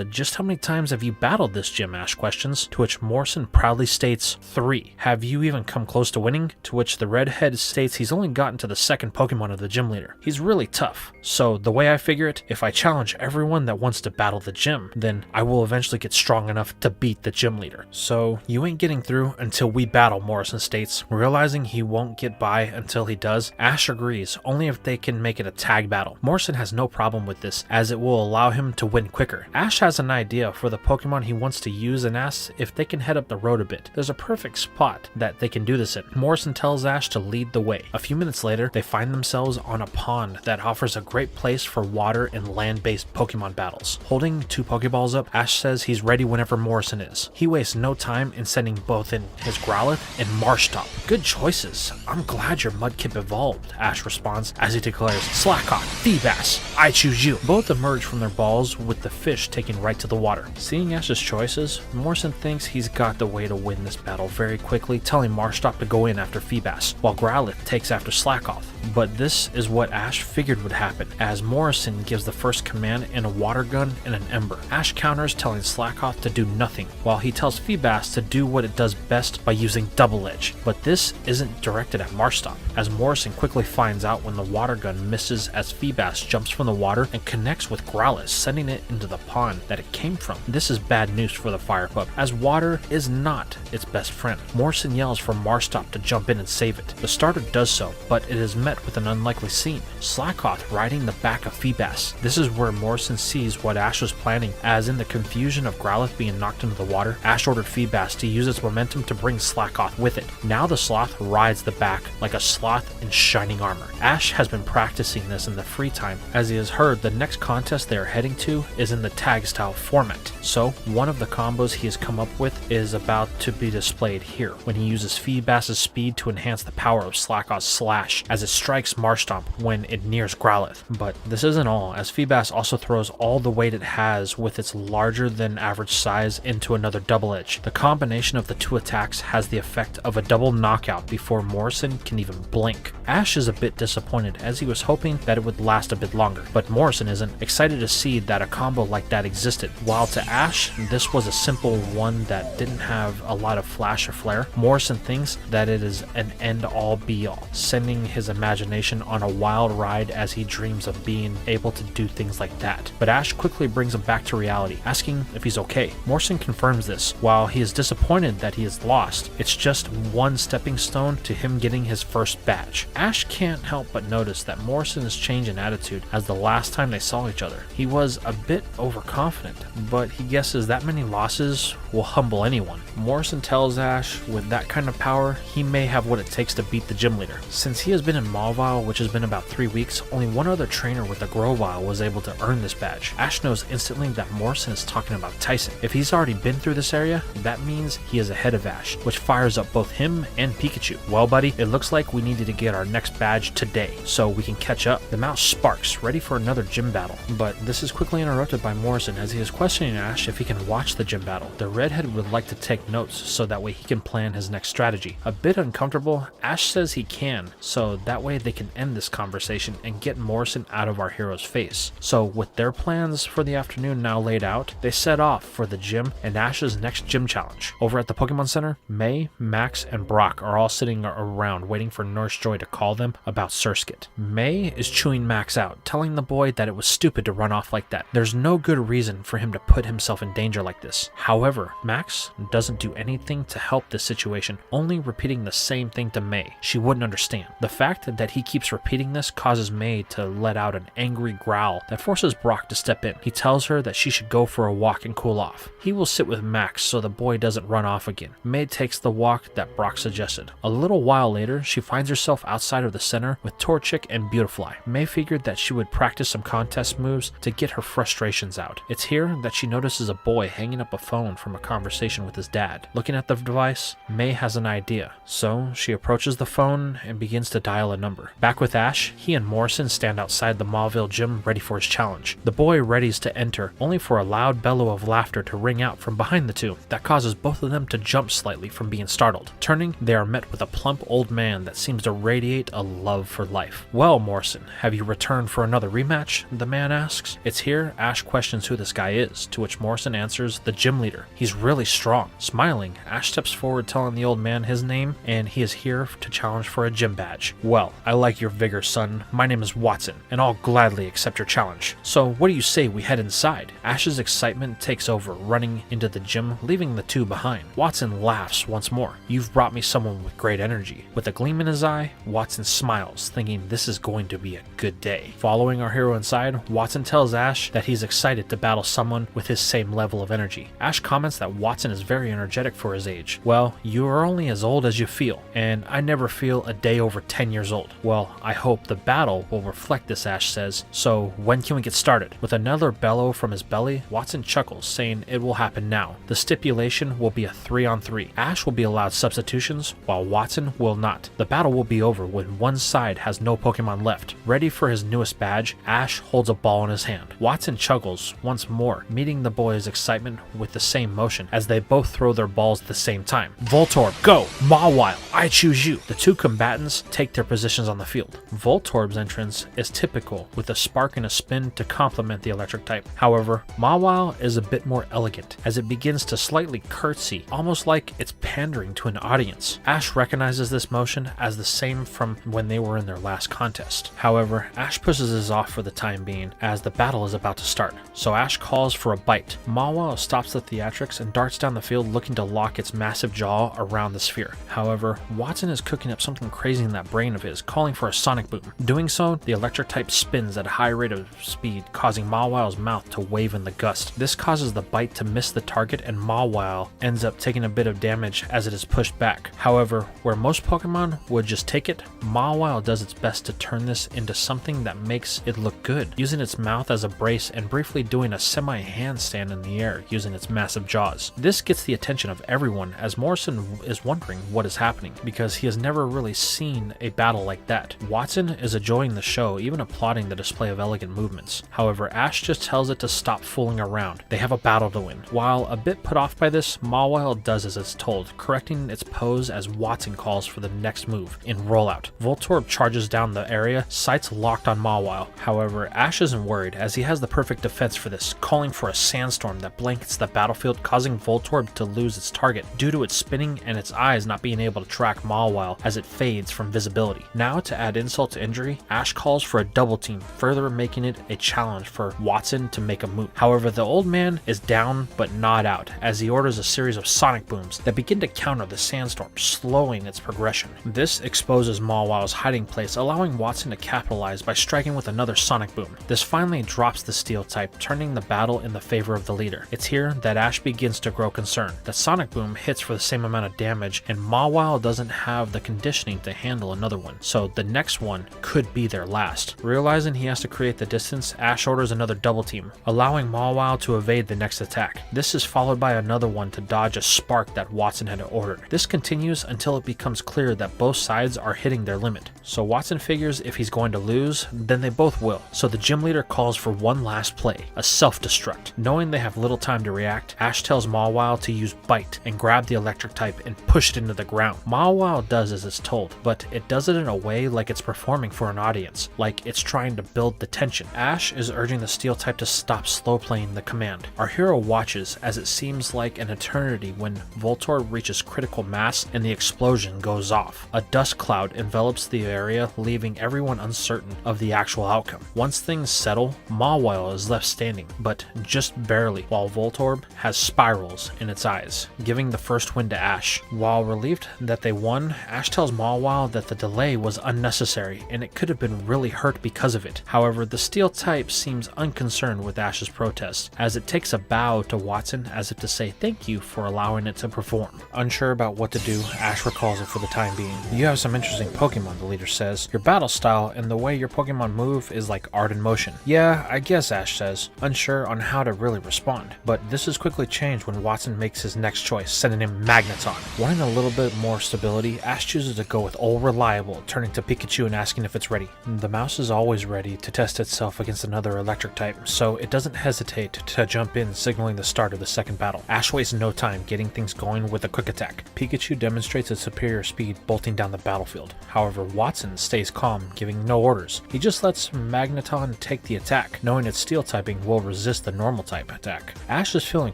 Just how many times have you battled this gym? Ash questions, to which Morrison proudly states 3. Have you even come close to winning? To which the redhead states he's only gotten to the second Pokemon of the gym leader. He's really tough. So the way I figure it, if I challenge everyone that wants to battle the gym, then I will eventually get strong enough to beat the gym leader. So you ain't getting through until we battle, Morrison states. Realizing he won't get by until he does, Ash agrees, only if they can make it a tag battle. Morrison has no problem with this, as it will allow him to win quicker. Ash has an idea for the Pokemon he wants to use and asks if they can head up the road a bit. There's a perfect spot that they can do this in. Morrison tells Ash to lead the way. A few minutes later, they find themselves on a pond that offers a great place for water and land-based Pokemon battles. Holding 2 Pokeballs up, Ash says he's ready whenever Morrison is. He wastes no time in sending both in his Growlithe and Marshtomp. Good choices. I'm glad your Mudkip evolved, Ash responds as he declares, Slakoth, Feebas, I choose you. Both emerge from their balls with the fish taken right to the water. Seeing Ash's choices, Morrison thinks he's got the way to win this battle very quickly, telling Marshtomp to go in after Feebas, while Growlithe takes after Slakoth. But this is what Ash figured would happen, as Morrison gives the first command in a water gun and an ember. Ash counters, telling Slakoth to do nothing, while he tells Feebas to do what it does best by using Double Edge. But this isn't directed at Marshtomp, as Morrison quickly finds out when the water gun misses as Feebas jumps from the water and connects with Growlithe, sending it into the pond that it came from. This is bad news for the fire pup, as water is not its best friend. Morrison yells for Marshtomp to jump in and save it. The starter does so, but it is met with an unlikely scene. Slakoth riding the back of Feebas. This is where Morrison sees what Ash was planning, as in the confusion of Growlithe being knocked into the water, Ash ordered Feebas to use its momentum to bring Slakoth with it. Now the sloth rides the back like a sloth in shining armor. Ash has been practicing this in the free time, as he has heard the next contest they are heading to is in the tag style format. So one of the combos he has come up with is about to be displayed here, when he uses Feebas's speed to enhance the power of Slakoth's slash as it strikes Marshtomp when it nears Growlithe. But this isn't all, as Feebas also throws all the weight it has with its larger than average size into another Double Edge. The combination of the 2 attacks has the effect of a double knockout before Morrison can even blink. Ash is a bit disappointed, as he was hoping that it would last a bit longer, but Morrison isn't, excited to see that a combo like that existed. While to Ash, this was a simple one that didn't have a lot of flash or flare, Morrison thinks that it is an end-all be-all, sending his imagination on a wild ride as he dreams of being able to do things like that. But Ash quickly brings him back to reality, asking if he's okay. Morrison confirms this. While he is disappointed that he is lost, it's just one stepping stone to him getting his first badge. Ash can't help but notice that Morrison has changed in attitude, as the last time they saw each other. He was a bit overconfident, but he guesses that many losses will humble anyone. Morrison tells Ash with that kind of power, he may have what it takes to beat the gym leader. Since he has been in Mauville, which has been about 3 weeks, only one other trainer with a Grovyle was able to earn this badge. Ash knows instantly that Morrison is talking about Tyson. If he's already been through this area, that means he is ahead of Ash, which fires up both him and Pikachu. Well, buddy, it looks like we needed to get our next badge today, so we can catch up. The mouse sparks, ready for another gym battle, but this is quickly interrupted by Morrison as he is questioning Ash if he can watch the gym battle. The redhead would like to take notes so that way he can plan his next strategy. A bit uncomfortable, Ash says he can, so that way they can end this conversation and get Morrison out of our hero's face. So with their plans for the afternoon now laid out, they set off for the gym and Ash's next gym challenge. Over at the Pokemon Center, May, Max, and Brock are all sitting around waiting for Nurse Joy to call them about Surskit. May is chewing Max out, telling the boy that it was stupid to run off like that. There's no good reason for him to put himself in danger like this. However, Max doesn't do anything to help this situation, only repeating the same thing to May. She wouldn't understand. The fact that he keeps repeating this causes May to let out an angry growl that forces Brock to step in. He tells her that she should go for a walk and cool off. He will sit with Max so the boy doesn't run off again. May takes the walk that Brock suggested. A little while later, she finds herself outside of the center with Torchic and Beautifly. May figured that she would practice some contest moves to get her frustrations out. It's here that she notices a boy hanging up a phone from a conversation with his dad. Looking at the device, May has an idea, so she approaches the phone and begins to dial a number. Back with Ash, he and Morrison stand outside the Mauville gym ready for his challenge. The boy readies to enter, only for a loud bellow of laughter to ring out from behind the two that causes both of them to jump slightly from being startled. Turning, they are met with a plump old man that seems to radiate a love for life. Well, Morrison, have you returned for another rematch? The man asks. It's here Ash questions who this guy is, to which Morrison answers the gym leader. He's He's really strong. Smiling, Ash steps forward telling the old man his name, and he is here to challenge for a gym badge. Well, I like your vigor, son. My name is Watson, and I'll gladly accept your challenge. So what do you say we head inside? Ash's excitement takes over, running into the gym, leaving the two behind. Watson laughs once more. You've brought me someone with great energy. With a gleam in his eye, Watson smiles, thinking this is going to be a good day. Following our hero inside, Watson tells Ash that he's excited to battle someone with his same level of energy. Ash comments that Watson is very energetic for his age. Well, you are only as old as you feel, and I never feel a day over 10 years old. Well, I hope the battle will reflect this, Ash says. So when can we get started? With another bellow from his belly, Watson chuckles, saying it will happen now. The stipulation will be a 3-on-3. Ash will be allowed substitutions, while Watson will not. The battle will be over when one side has no Pokemon left. Ready for his newest badge, Ash holds a ball in his hand. Watson chuckles once more, meeting the boys' excitement with the same motion as they both throw their balls at the same time. Voltorb, go! Mawile, I choose you! The two combatants take their positions on the field. Voltorb's entrance is typical, with a spark and a spin to complement the electric type. However, Mawile is a bit more elegant, as it begins to slightly curtsy, almost like it's pandering to an audience. Ash recognizes this motion as the same from when they were in their last contest. However, Ash pushes this off for the time being, as the battle is about to start. So Ash calls for a bite. Mawile stops the theatrics and darts down the field, looking to lock its massive jaw around the sphere. However, Watson is cooking up something crazy in that brain of his, calling for a sonic boom. Doing so, the electric type spins at a high rate of speed, causing Mawile's mouth to wave in the gust. This causes the bite to miss the target, and Mawile ends up taking a bit of damage as it is pushed back. However, where most Pokemon would just take it, Mawile does its best to turn this into something that makes it look good, using its mouth as a brace and briefly doing a semi-handstand in the air using its massive jaws. This gets the attention of everyone, as Morrison is wondering what is happening, because he has never really seen a battle like that. Watson is enjoying the show, even applauding the display of elegant movements. However, Ash just tells it to stop fooling around. They have a battle to win. While a bit put off by this, Mawile does as it's told, correcting its pose as Watson calls for the next move in Rollout. Voltorb charges down the area, sights locked on Mawile. However, Ash isn't worried, as he has the perfect defense for this, calling for a sandstorm that blankets the battlefield, causing Voltorb to lose its target due to its spinning and its eyes not being able to track Mawile as it fades from visibility. Now, to add insult to injury, Ash calls for a double team, further making it a challenge for Watson to make a move. However, the old man is down but not out, as he orders a series of sonic booms that begin to counter the sandstorm, slowing its progression. This exposes Mawile's hiding place, allowing Watson to capitalize by striking with another sonic boom. This finally drops the steel type, turning the battle in the favor of the leader. It's here that Ash begins to grow concerned. The sonic boom hits for the same amount of damage, and Mawile doesn't have the conditioning to handle another one, so the next one could be their last. Realizing he has to create the distance, Ash orders another double team, allowing Mawile to evade the next attack. This is followed by another one to dodge a spark that Watson had ordered. This continues until it becomes clear that both sides are hitting their limit. So Watson figures if he's going to lose, then they both will. So the gym leader calls for one last play, a self-destruct. Knowing they have little time to react, Ash tells Mawile to use Bite and grab the electric type and push it into the ground. Mawile does as it's told, but it does it in a way like it's performing for an audience, like it's trying to build the tension. Ash is urging the steel type to stop slow playing the command. Our hero watches as it seems like an eternity when Voltorb reaches critical mass and the explosion goes off. A dust cloud envelops the area, leaving everyone uncertain of the actual outcome. Once things settle, Mawile is left standing, but just barely, while Voltorb has spirals in its eyes, giving the first win to Ash. While relieved that they won, Ash tells Mawile that the delay was unnecessary and it could have been really hurt because of it. However, the steel type seems unconcerned with Ash's protest, as it takes a bow to Watson as if to say thank you for allowing it to perform. Unsure about what to do, Ash recalls it for the time being. You have some interesting Pokemon, the leader says. Your battle style and the way your Pokemon move is like art in motion. Yeah, I guess, Ash says, unsure on how to really respond. But this is quickly changed when Watson makes his next choice, sending him Magneton. Wanting a little bit more stability, Ash chooses to go with Old Reliable, turning to Pikachu and asking if it's ready. The mouse is always ready to test itself against another electric type, so it doesn't hesitate to jump in, signaling the start of the second battle. Ash wastes no time getting things going with a quick attack. Pikachu demonstrates its superior speed, bolting down the battlefield. However, Watson stays calm, giving no orders. He just lets Magneton take the attack, knowing its steel typing will resist the normal type attack. Ash is feeling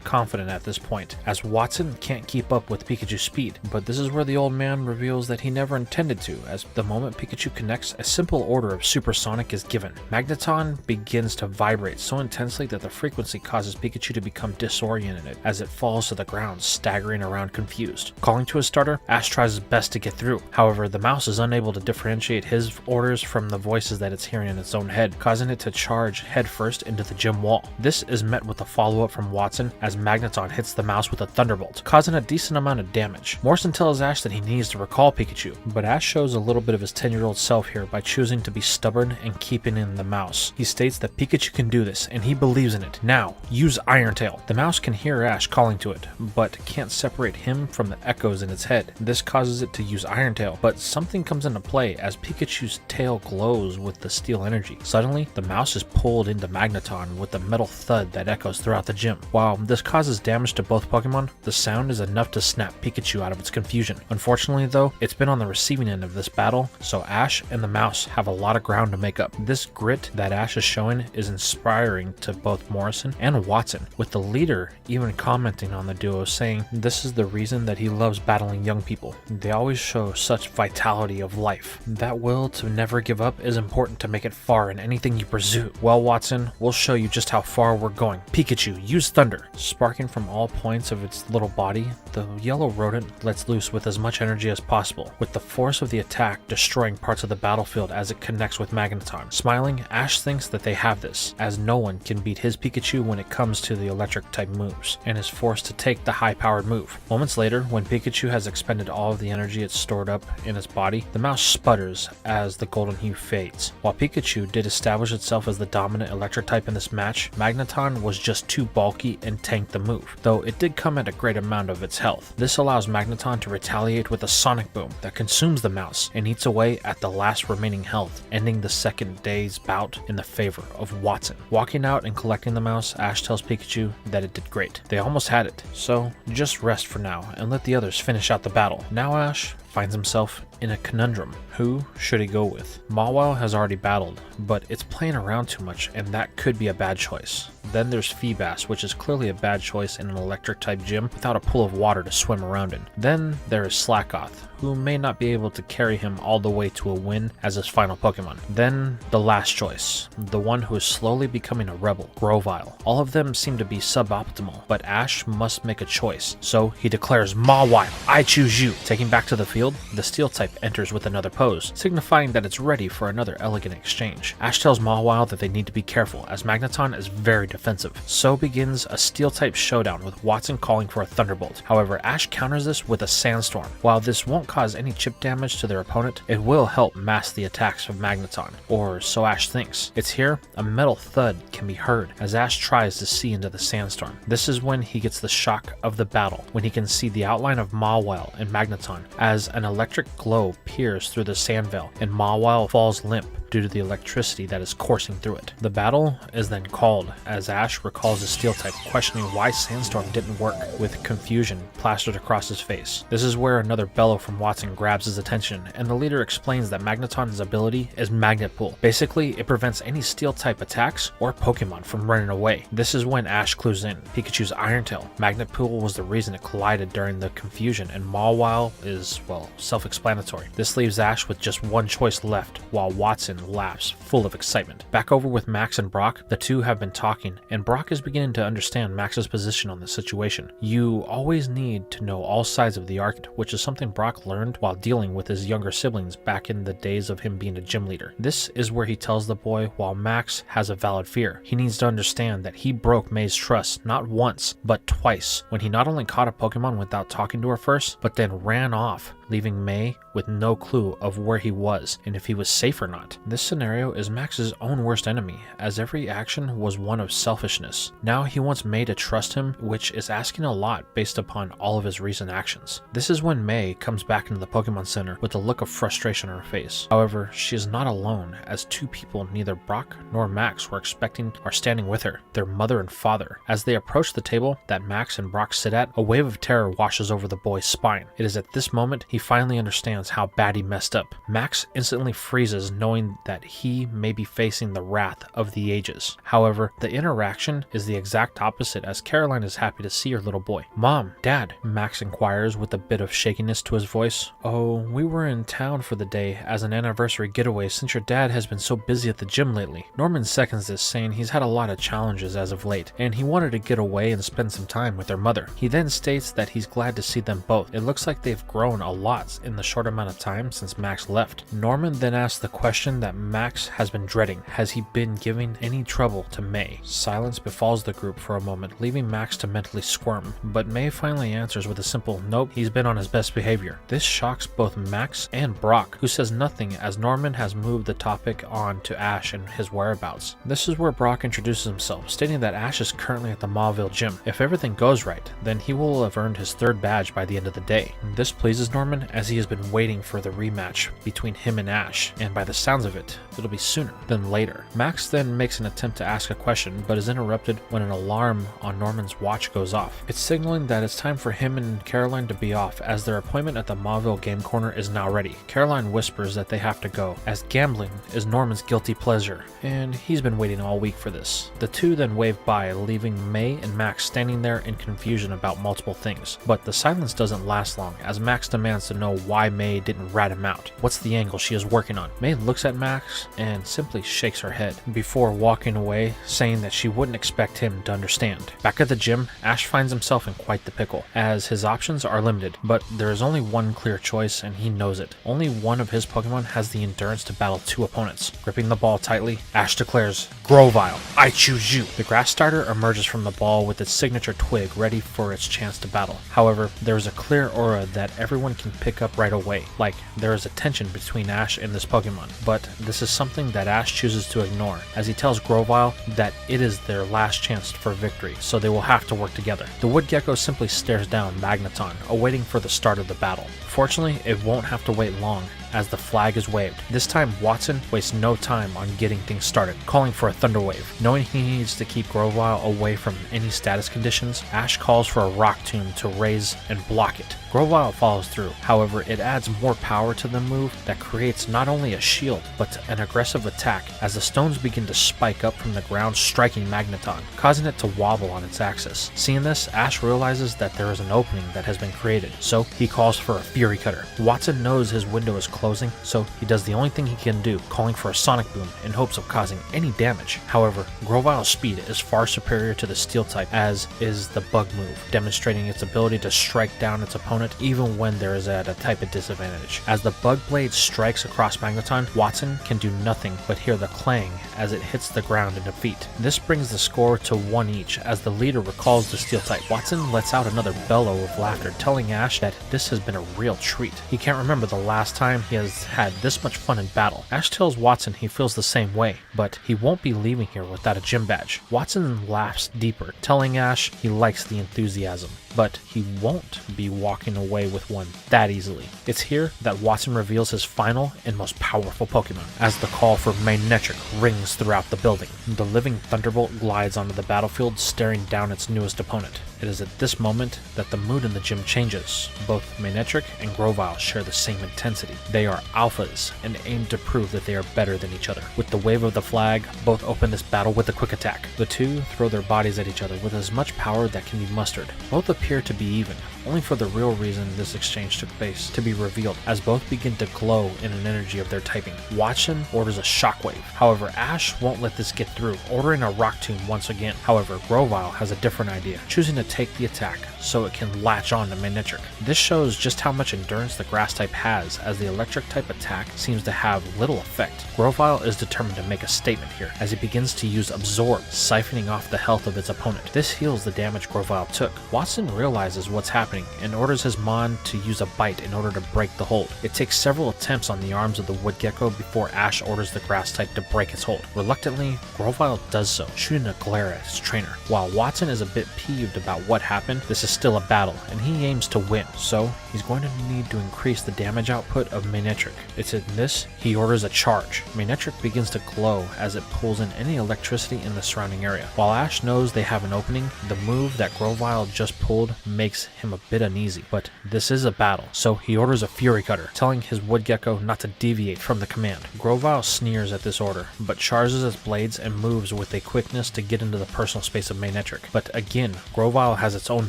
confident confident at this point, as Watson can't keep up with Pikachu's speed. But this is where the old man reveals that he never intended to, as the moment Pikachu connects, a simple order of supersonic is given. Magneton begins to vibrate so intensely that the frequency causes Pikachu to become disoriented as it falls to the ground, staggering around confused. Calling to his starter, Ash tries his best to get through. However, the mouse is unable to differentiate his orders from the voices that it's hearing in its own head, causing it to charge headfirst into the gym wall. This is met with a follow-up from Watson as Magneton hits the mouse with a thunderbolt, causing a decent amount of damage. Morrison tells Ash that he needs to recall Pikachu, but Ash shows a little bit of his 10-year-old self here by choosing to be stubborn and keeping in the mouse. He states that Pikachu can do this, and he believes in it. Now, use Iron Tail. The mouse can hear Ash calling to it, but can't separate him from the echoes in its head. This causes it to use Iron Tail, but something comes into play as Pikachu's tail glows with the steel energy. Suddenly, the mouse is pulled into Magneton with a metal thud that echoes throughout the gym. While this causes damage to both Pokemon, the sound is enough to snap Pikachu out of its confusion. Unfortunately though, it's been on the receiving end of this battle, so Ash and the mouse have a lot of ground to make up. This grit that Ash is showing is inspiring to both Morrison and Watson, with the leader even commenting on the duo, saying this is the reason that he loves battling young people. They always show such vitality of life. That will to never give up is important to make it far in anything you pursue. Well, Watson, we'll show you just how far we're going. Pikachu, use Thunder. Sparking from all points of its little body, the yellow rodent lets loose with as much energy as possible, with the force of the attack destroying parts of the battlefield as it connects with Magneton. Smiling, Ash thinks that they have this, as no one can beat his Pikachu when it comes to the electric type moves, and is forced to take the high-powered move. Moments later, when Pikachu has expended all of the energy it's stored up in its body, the mouse sputters as the golden hue fades. While Pikachu did establish itself as the dominant electric type in this match, Magneton was just too bulky and tanked the move, though it did come at a great amount of its health. This allows Magneton to retaliate with a sonic boom that consumes the mouse and eats away at the last remaining health, ending the second day's bout in the favor of Watson. Walking out and collecting the mouse, Ash tells Pikachu that it did great. They almost had it, so just rest for now and let the others finish out the battle. Now Ash finds himself in a conundrum. Who should he go with? Mawile has already battled, but it's playing around too much and that could be a bad choice. Then there's Feebas, which is clearly a bad choice in an electric type gym without a pool of water to swim around in. Then there is Slackoth, who may not be able to carry him all the way to a win as his final Pokemon. Then the last choice, the one who is slowly becoming a rebel, Grovyle. All of them seem to be suboptimal, but Ash must make a choice, so he declares, Mawile, I choose you. Taking back to the field, the steel type enters with another pose, signifying that it's ready for another elegant exchange. Ash tells Mawile that they need to be careful as Magneton is very defensive. So begins a steel type showdown with Watson calling for a Thunderbolt. However, Ash counters this with a Sandstorm. While this won't cause any chip damage to their opponent, it will help mask the attacks of Magneton, or so Ash thinks. It's here a metal thud can be heard as Ash tries to see into the Sandstorm. This is when he gets the shock of the battle, when he can see the outline of Mawile and Magneton as an electric glow peers through the sand veil and Mawile falls limp due to the electricity that is coursing through it. The battle is then called as Ash recalls his steel type, questioning why Sandstorm didn't work, with confusion plastered across his face. This is where another bellow from Watson grabs his attention, and the leader explains that Magneton's ability is Magnet Pull. Basically, it prevents any steel type attacks or Pokemon from running away. This is when Ash clues in. Pikachu's Iron Tail. Magnet Pull was the reason it collided during the confusion, and Mawile is, well, self-explanatory. This leaves Ash with just one choice left, while Watson laughs, full of excitement. Back over with Max and Brock, the two have been talking, and Brock is beginning to understand Max's position on the situation. You always need to know all sides of the argument, which is something Brock learned while dealing with his younger siblings back in the days of him being a gym leader. This is where he tells the boy while Max has a valid fear. He needs to understand that he broke May's trust not once, but twice, when he not only caught a Pokemon without talking to her first, but then ran off, leaving May with no clue of where he was and if he was safe or not. This scenario is Max's own worst enemy, as every action was one of selfishness. Now he wants May to trust him, which is asking a lot based upon all of his recent actions. This is when May comes back into the Pokemon Center with a look of frustration on her face. However, she is not alone, as two people neither Brock nor Max were expecting are standing with her, their mother and father. As they approach the table that Max and Brock sit at, a wave of terror washes over the boy's spine. It is at this moment he finally understands how bad he messed up. Max instantly freezes, knowing that he may be facing the wrath of the ages. However, the interaction is the exact opposite, as Caroline is happy to see her little boy. "Mom, Dad," Max inquires with a bit of shakiness to his voice. "Oh, we were in town for the day as an anniversary getaway since your dad has been so busy at the gym lately." Norman seconds this, saying he's had a lot of challenges as of late, and he wanted to get away and spend some time with their mother. He then states that he's glad to see them both. It looks like they've grown a lot in the short amount of time since Max left. Norman then asks the question that Max has been dreading. Has he been giving any trouble to May? Silence befalls the group for a moment, leaving Max to mentally squirm, but May finally answers with a simple "nope, he's been on his best behavior." This shocks both Max and Brock, who says nothing as Norman has moved the topic on to Ash and his whereabouts. This is where Brock introduces himself, stating that Ash is currently at the Mauville gym. If everything goes right, then he will have earned his 3rd badge by the end of the day. This pleases Norman, as he has been waiting for the rematch between him and Ash, and by the sounds of it, it'll be sooner than later. Max then makes an attempt to ask a question, but is interrupted when an alarm on Norman's watch goes off. It's signaling that it's time for him and Caroline to be off, as their appointment at the Mauville game corner is now ready. Caroline whispers that they have to go, as gambling is Norman's guilty pleasure, and he's been waiting all week for this. The two then wave by, leaving May and Max standing there in confusion about multiple things. But the silence doesn't last long, as Max demands to know why May didn't rat him out. What's the angle she is working on? May looks at Max and simply shakes her head before walking away, saying that she wouldn't expect him to understand. Back at the gym, Ash finds himself in quite the pickle, as his options are limited, but there is only one clear choice and he knows it. Only one of his Pokemon has the endurance to battle 2 opponents. Gripping the ball tightly, Ash declares, "Grovyle, I choose you." The grass starter emerges from the ball with its signature twig ready for its chance to battle. However, there is a clear aura that everyone can pick up right away, like there is a tension between Ash and this Pokemon. But this is something that Ash chooses to ignore, as he tells Grovyle that it is their last chance for victory, so they will have to work together. The wood gecko simply stares down Magneton, awaiting for the start of the battle. Fortunately, it won't have to wait long, as the flag is waved. This time, Watson wastes no time on getting things started, calling for a Thunder Wave. Knowing he needs to keep Grovyle away from any status conditions, Ash calls for a Rock Tomb to raise and block it. Grovyle follows through. However, it adds more power to the move that creates not only a shield, but an aggressive attack, as the stones begin to spike up from the ground, striking Magneton, causing it to wobble on its axis. Seeing this, Ash realizes that there is an opening that has been created, so he calls for a Fury Cutter. Watson knows his window is closing, so he does the only thing he can do, calling for a Sonic Boom in hopes of causing any damage. However, Grovyle's speed is far superior to the Steel type, as is the Bug move, demonstrating its ability to strike down its opponent even when there is at a type of disadvantage. As the Bug Blade strikes across Magneton, Watson can do nothing but hear the clang as it hits the ground in defeat. This brings the score to 1 each, as the leader recalls the Steel type. Watson lets out another bellow of laughter, telling Ash that this has been a real treat. He can't remember the last time he has had this much fun in battle. Ash tells Watson he feels the same way, but he won't be leaving here without a gym badge. Watson laughs deeper, telling Ash he likes the enthusiasm, but he won't be walking away with one that easily. It's here that Watson reveals his final and most powerful Pokemon, as the call for Manectric rings throughout the building. The living Thunderbolt glides onto the battlefield, staring down its newest opponent. It is at this moment that the mood in the gym changes. Both Manectric and Grovyle share the same intensity. They are alphas and aim to prove that they are better than each other. With the wave of the flag, both open this battle with a quick attack. The two throw their bodies at each other with as much power that can be mustered. Both appear to be even, only for the real reason this exchange took place to be revealed, as both begin to glow in an energy of their typing. Watson orders a Shockwave. However, Ash won't let this get through, ordering a Rock Tomb once again. However, Grovyle has a different idea, choosing to take the attack so it can latch on to Manectric. This shows just how much endurance the grass type has, as the electric type attack seems to have little effect. Grovyle is determined to make a statement here, as he begins to use Absorb, siphoning off the health of its opponent. This heals the damage Grovyle took. Watson realizes what's happening and orders his Mon to use a Bite in order to break the hold. It takes several attempts on the arms of the wood gecko before Ash orders the grass type to break its hold. Reluctantly, Grovyle does so, shooting a glare at his trainer. While Watson is a bit peeved about what happened, this is still a battle, and he aims to win, so he's going to need to increase the damage output of Manectric. It's in this, he orders a charge. Manectric begins to glow as it pulls in any electricity in the surrounding area. While Ash knows they have an opening, the move that Grovyle just pulled makes him a bit uneasy, but this is a battle, so he orders a Fury Cutter, telling his Woodgecko not to deviate from the command. Grovyle sneers at this order, but charges its blades and moves with a quickness to get into the personal space of Manectric. But again, Grovyle has its own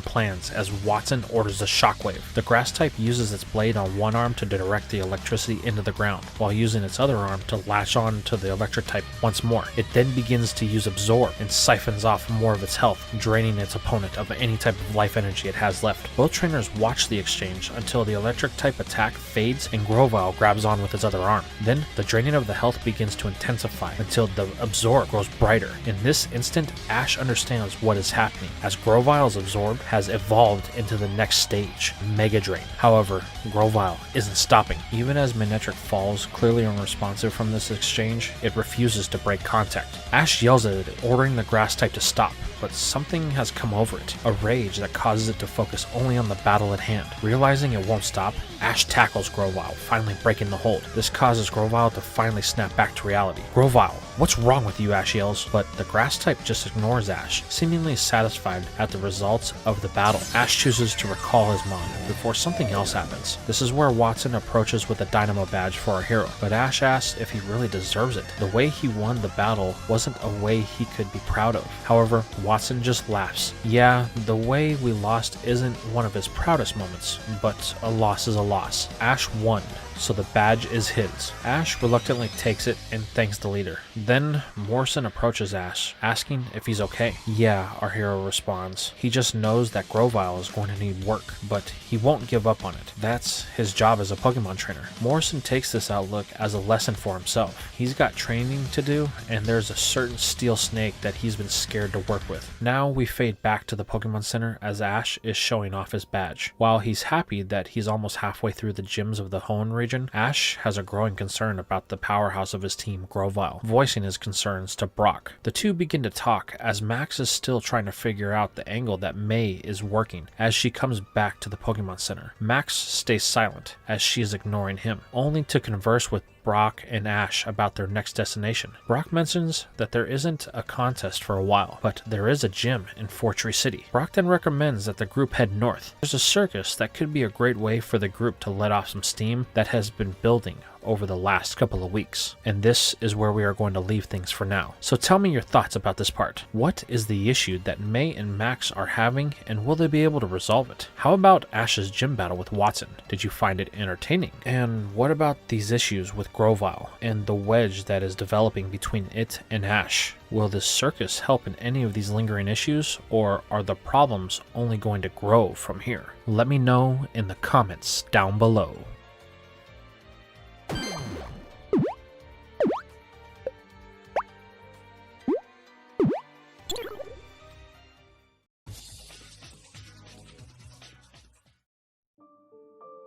plans as Watson orders a Shockwave. The grass type uses its blade on one arm to direct the electricity into the ground, while using its other arm to latch on to the electric type once more. It then begins to use Absorb and siphons off more of its health, draining its opponent of any type of life energy it has left. Both trainers watch the exchange until the electric type attack fades and Grovyle grabs on with his other arm. Then the draining of the health begins to intensify until the Absorb grows brighter. In this instant, Ash understands what is happening, as Grovyle's Absorb has evolved into the next stage, Mega Drain. However, Grovyle isn't stopping. Even as Manectric falls, clearly unresponsive from this exchange, it refuses to break contact. Ash yells at it, ordering the grass type to stop, but something has come over it, a rage that causes it to focus only on the battle at hand. Realizing it won't stop, Ash tackles Grovyle, finally breaking the hold. This causes Grovyle to finally snap back to reality. Grovyle, what's wrong with you? Ash yells, but the grass type just ignores Ash, seemingly satisfied at the results of the battle. Ash chooses to recall his mom before something else happens. This is where Watson approaches with a Dynamo badge for our hero, but Ash asks if he really deserves it. The way he won the battle wasn't a way he could be proud of. However, Watson just laughs. Yeah, the way we lost isn't one of his proudest moments, but a loss is a loss. Ash won, so the badge is his. Ash reluctantly takes it and thanks the leader. Then Morrison approaches Ash, asking if he's okay. Yeah, our hero responds. He just knows that Grovyle is going to need work, but he won't give up on it. That's his job as a Pokemon trainer. Morrison takes this outlook as a lesson for himself. He's got training to do, and there's a certain steel snake that he's been scared to work with. Now we fade back to the Pokemon Center as Ash is showing off his badge. While he's happy that he's almost halfway through the gyms of the Hoenn region, Ash has a growing concern about the powerhouse of his team, Grovyle, voicing his concerns to Brock. The two begin to talk as Max is still trying to figure out the angle that May is working as she comes back to the Pokemon Center. Max stays silent as she is ignoring him, only to converse with Brock and Ash about their next destination. Brock mentions that there isn't a contest for a while, but there is a gym in Fortree City. Brock then recommends that the group head north. There's a circus that could be a great way for the group to let off some steam that has been building over the last couple of weeks. And this is where we are going to leave things for now. So tell me your thoughts about this part. What is the issue that May and Max are having, and will they be able to resolve it? How about Ash's gym battle with Watson? Did you find it entertaining? And what about these issues with Grovyle and the wedge that is developing between it and Ash? Will this circus help in any of these lingering issues, or are the problems only going to grow from here? Let me know in the comments down below.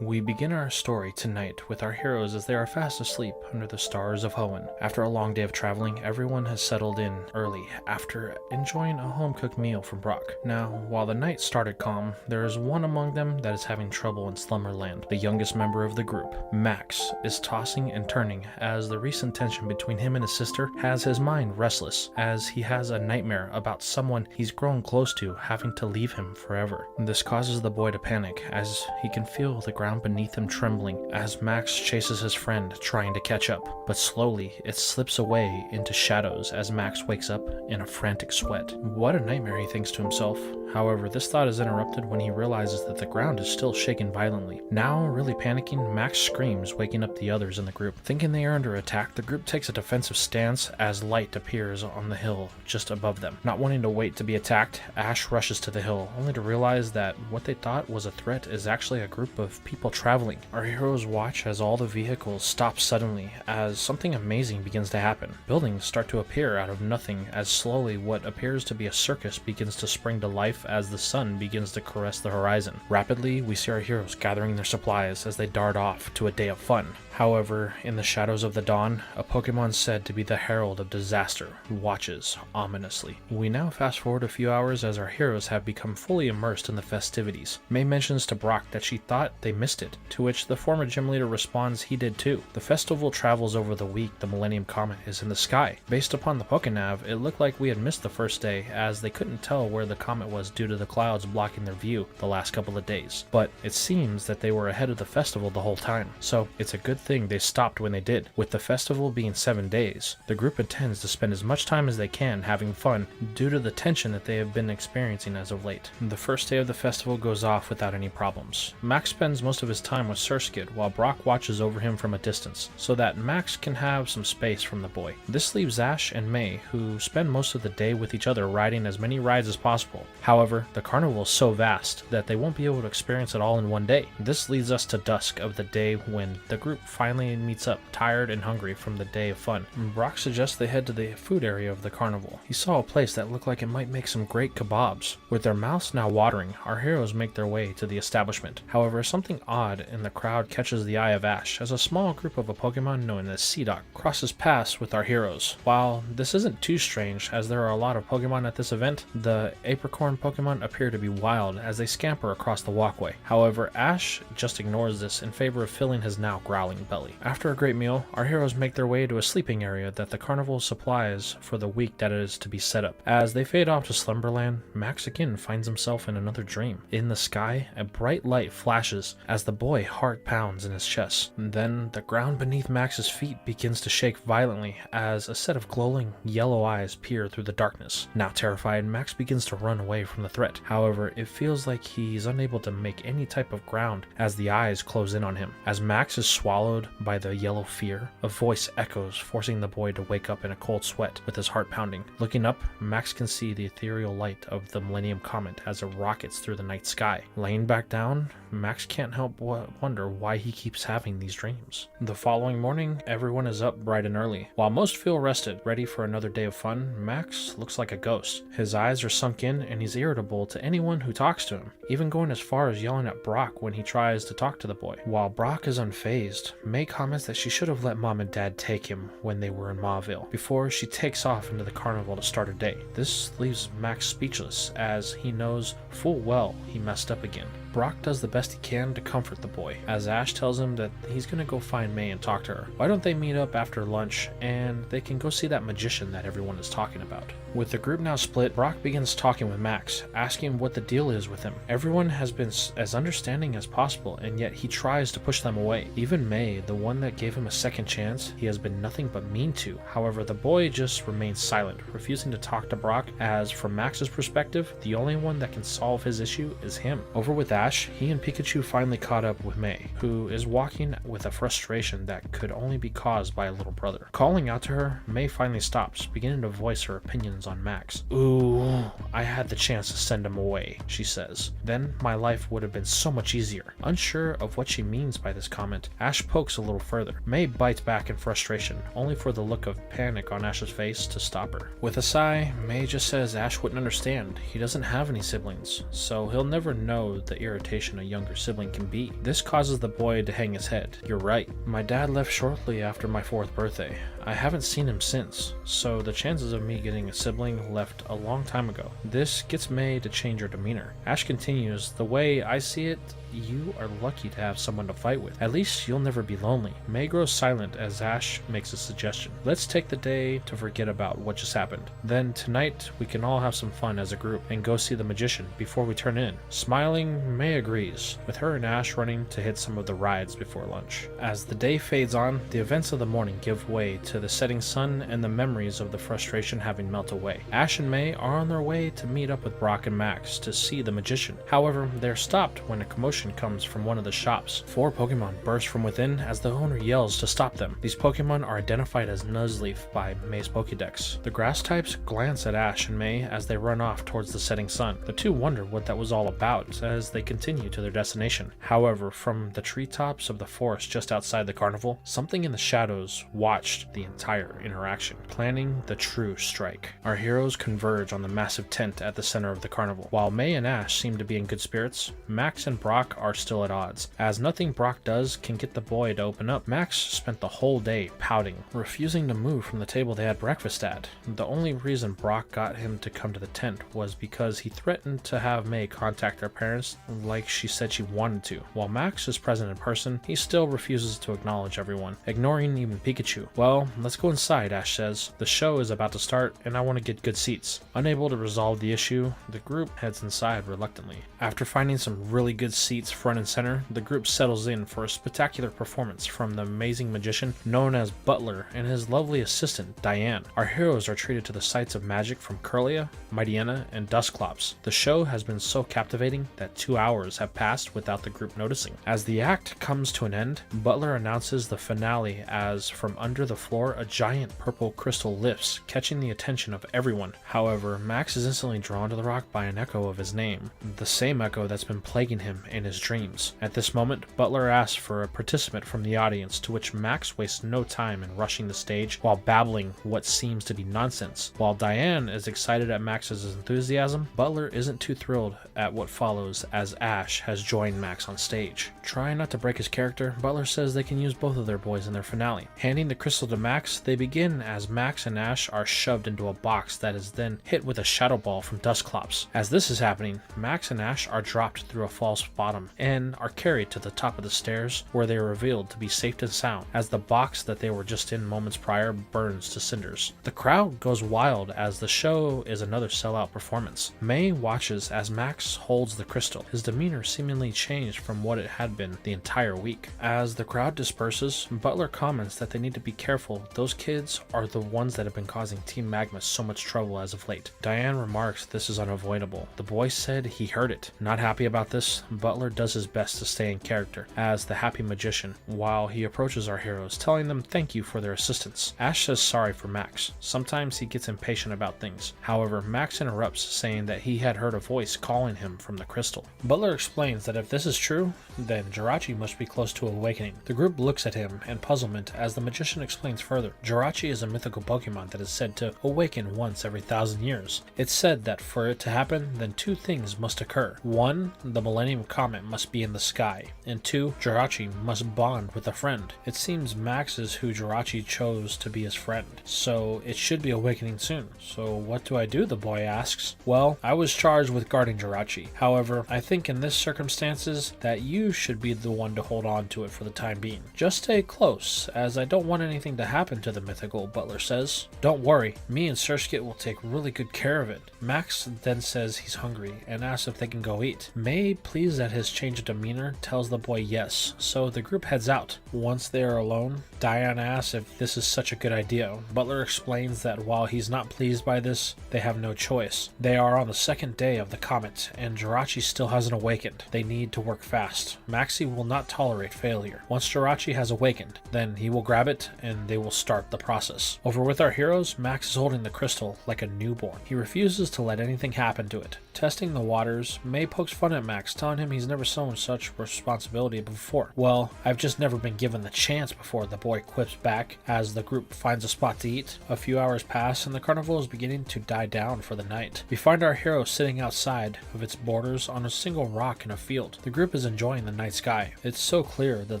We begin our story tonight with our heroes as they are fast asleep under the stars of Hoenn. After a long day of traveling, everyone has settled in early after enjoying a home-cooked meal from Brock. Now, while the night started calm, there is one among them that is having trouble in Slumberland. The youngest member of the group, Max, is tossing and turning as the recent tension between him and his sister has his mind restless, as he has a nightmare about someone he's grown close to having to leave him forever. This causes the boy to panic as he can feel the ground beneath him trembling as Max chases his friend, trying to catch up, but slowly it slips away into shadows as Max wakes up in a frantic sweat. What a nightmare, he thinks to himself. However, this thought is interrupted when he realizes that the ground is still shaking violently. Now, really panicking, Max screams, waking up the others in the group. Thinking they are under attack, the group takes a defensive stance as light appears on the hill just above them. Not wanting to wait to be attacked, Ash rushes to the hill, only to realize that what they thought was a threat is actually a group of people traveling. Our heroes watch as all the vehicles stop suddenly as something amazing begins to happen. Buildings start to appear out of nothing as slowly what appears to be a circus begins to spring to life as the sun begins to caress the horizon. Rapidly, we see our heroes gathering their supplies as they dart off to a day of fun. However, in the shadows of the dawn, a Pokemon said to be the herald of disaster watches ominously. We now fast forward a few hours as our heroes have become fully immersed in the festivities. May mentions to Brock that she thought they missed it, to which the former gym leader responds he did too. The festival travels over the week the Millennium Comet is in the sky. Based upon the Pokénav, it looked like we had missed the first day, as they couldn't tell where the comet was due to the clouds blocking their view the last couple of days. But it seems that they were ahead of the festival the whole time, so it's a good thing they stopped when they did. With the festival being 7 days, the group intends to spend as much time as they can having fun due to the tension that they have been experiencing as of late. The first day of the festival goes off without any problems. Max spends most of his time with Surskit while Brock watches over him from a distance, so that Max can have some space from the boy. This leaves Ash and May, who spend most of the day with each other riding as many rides as possible. However, the carnival is so vast that they won't be able to experience it all in one day. This leads us to dusk of the day when the group finally meets up, tired and hungry from the day of fun. Brock suggests they head to the food area of the carnival. He saw a place that looked like it might make some great kebabs. With their mouths now watering, our heroes make their way to the establishment. However, something odd in the crowd catches the eye of Ash as a small group of a Pokemon known as Seedot crosses paths with our heroes. While this isn't too strange as there are a lot of Pokemon at this event, the Apricorn Pokemon appear to be wild as they scamper across the walkway. However, Ash just ignores this in favor of filling his now growling belly. After a great meal, our heroes make their way to a sleeping area that the carnival supplies for the week that is to be set up. As they fade off to Slumberland, Max again finds himself in another dream. In the sky, a bright light flashes as the boy heart pounds in his chest. Then the ground beneath Max's feet begins to shake violently as a set of glowing yellow eyes peer through the darkness. Now terrified, Max begins to run away from the threat. However, it feels like he's unable to make any type of ground as the eyes close in on him. As Max is swallowed by the yellow fear, a voice echoes, forcing the boy to wake up in a cold sweat with his heart pounding. Looking up, Max can see the ethereal light of the Millennium Comet as it rockets through the night sky. Laying back down, Max can't help but wonder why he keeps having these dreams. The following morning, everyone is up bright and early. While most feel rested, ready for another day of fun, Max looks like a ghost. His eyes are sunk in and he's irritable to anyone who talks to him, even going as far as yelling at Brock when he tries to talk to the boy. While Brock is unfazed, May comments that she should have let Mom and Dad take him when they were in Mauville, before she takes off into the carnival to start her day. This leaves Max speechless as he knows full well he messed up again. Brock does the best he can to comfort the boy, as Ash tells him that he's gonna go find May and talk to her. Why don't they meet up after lunch and they can go see that magician that everyone is talking about? With the group now split, Brock begins talking with Max, asking what the deal is with him. Everyone has been as understanding as possible, and yet he tries to push them away. Even May, the one that gave him a second chance, he has been nothing but mean to. However, the boy just remains silent, refusing to talk to Brock, as from Max's perspective, the only one that can solve his issue is him. Over with Ash, he and Pikachu finally caught up with May, who is walking with a frustration that could only be caused by a little brother. Calling out to her, May finally stops, beginning to voice her opinions on Max. "Ooh, I had the chance to send him away," she says. "Then my life would have been so much easier." Unsure of what she means by this comment, Ash pokes a little further. May bites back in frustration, only for the look of panic on Ash's face to stop her. With a sigh, May just says Ash wouldn't understand. He doesn't have any siblings, so he'll never know the irritation a younger sibling can be. This causes the boy to hang his head. "You're right. My dad left shortly after my 4th birthday. I haven't seen him since, so the chances of me getting a sibling left a long time ago." This gets May to change her demeanor. Ash continues, "The way I see it, you are lucky to have someone to fight with. At least you'll never be lonely." May grows silent as Ash makes a suggestion. "Let's take the day to forget about what just happened. Then tonight we can all have some fun as a group and go see the magician before we turn in." Smiling, May agrees, with her and Ash running to hit some of the rides before lunch. As the day fades on, the events of the morning give way to the setting sun and the memories of the frustration having melted away. Ash and May are on their way to meet up with Brock and Max to see the magician. However, they're stopped when a commotion comes from one of the shops. 4 Pokemon burst from within as the owner yells to stop them. These Pokemon are identified as Nuzleaf by May's Pokédex. The grass types glance at Ash and May as they run off towards the setting sun. The two wonder what that was all about as they continue to their destination. However, from the treetops of the forest just outside the carnival, something in the shadows watched the entire interaction, planning the true strike. Our heroes converge on the massive tent at the center of the carnival. While May and Ash seem to be in good spirits, Max and Brock Brock are still at odds, as nothing Brock does can get the boy to open up. Max spent the whole day pouting, refusing to move from the table they had breakfast at. The only reason Brock got him to come to the tent was because he threatened to have May contact their parents like she said she wanted to. While Max is present in person, he still refuses to acknowledge everyone, ignoring even Pikachu. Well, let's go inside, Ash says. The show is about to start and I want to get good seats. Unable to resolve the issue, the group heads inside reluctantly. After finding some really good seats front and center, the group settles in for a spectacular performance from the amazing magician known as Butler and his lovely assistant, Diane. Our heroes are treated to the sights of magic from Curlia, Mightyena, and Dusclops. The show has been so captivating that 2 hours have passed without the group noticing. As the act comes to an end, Butler announces the finale as from under the floor a giant purple crystal lifts, catching the attention of everyone. However, Max is instantly drawn to the rock by an echo of his name, the same echo that's been plaguing him in his dreams. At this moment, Butler asks for a participant from the audience, to which Max wastes no time in rushing the stage while babbling what seems to be nonsense. While Diane is excited at Max's enthusiasm, Butler isn't too thrilled at what follows as Ash has joined Max on stage. Trying not to break his character, Butler says they can use both of their boys in their finale. Handing the crystal to Max, they begin as Max and Ash are shoved into a box that is then hit with a shadow ball from Dusclops. As this is happening, Max and Ash are dropped through a false bottom and are carried to the top of the stairs, where they are revealed to be safe and sound as the box that they were just in moments prior burns to cinders. The crowd goes wild as the show is another sellout performance. May watches as Max holds the crystal, his demeanor seemingly changed from what it had been the entire week. As the crowd disperses, Butler comments that they need to be careful. Those kids are the ones that have been causing Team Magma so much trouble as of late. Diane remarks this is unavoidable. The boy said he heard it. Not happy about this, Butler does his best to stay in character as the happy magician while he approaches our heroes, telling them thank you for their assistance. Ash says sorry for Max. Sometimes he gets impatient about things. However, Max interrupts, saying that he had heard a voice calling him from the crystal. Butler explains that if this is true, then Jirachi must be close to awakening. The group looks at him in puzzlement as the magician explains further. Jirachi is a mythical Pokemon that is said to awaken once every 1,000 years. It's said that for it to happen, then two things must occur. One, the Millennium Comet must be in the sky, and two, Jirachi must bond with a friend. It seems Max is who Jirachi chose to be his friend, so it should be awakening soon. So what do I do? The boy asks. Well, I was charged with guarding Jirachi. However, I think in this circumstances that you should be the one to hold on to it for the time being. Just stay close, as I don't want anything to happen to the mythical, Butler says. Don't worry, me and Surskit will take really good care of it. Max then says he's hungry and asks if they can go eat. May, pleased at his change of demeanor, tells the boy yes, so the group heads out. Once they are alone, Diane asks if this is such a good idea. Butler explains that while he's not pleased by this, they have no choice. They are on the second day of the comet, and Jirachi still hasn't awakened. They need to work fast. Maxie will not tolerate failure. Once Jirachi has awakened, then he will grab it, and they will start the process. Over with our heroes, Max is holding the crystal like a newborn. He refuses to let anything happen to it. Testing the waters, May pokes fun at Max, telling him he's never shown such responsibility before. Well, I've just never been given the chance before, the boy quips back as the group finds a spot to eat. A few hours pass and the carnival is beginning to die down for the night. We find our hero sitting outside of its borders on a single rock in a field. The group is enjoying the night sky. It's so clear that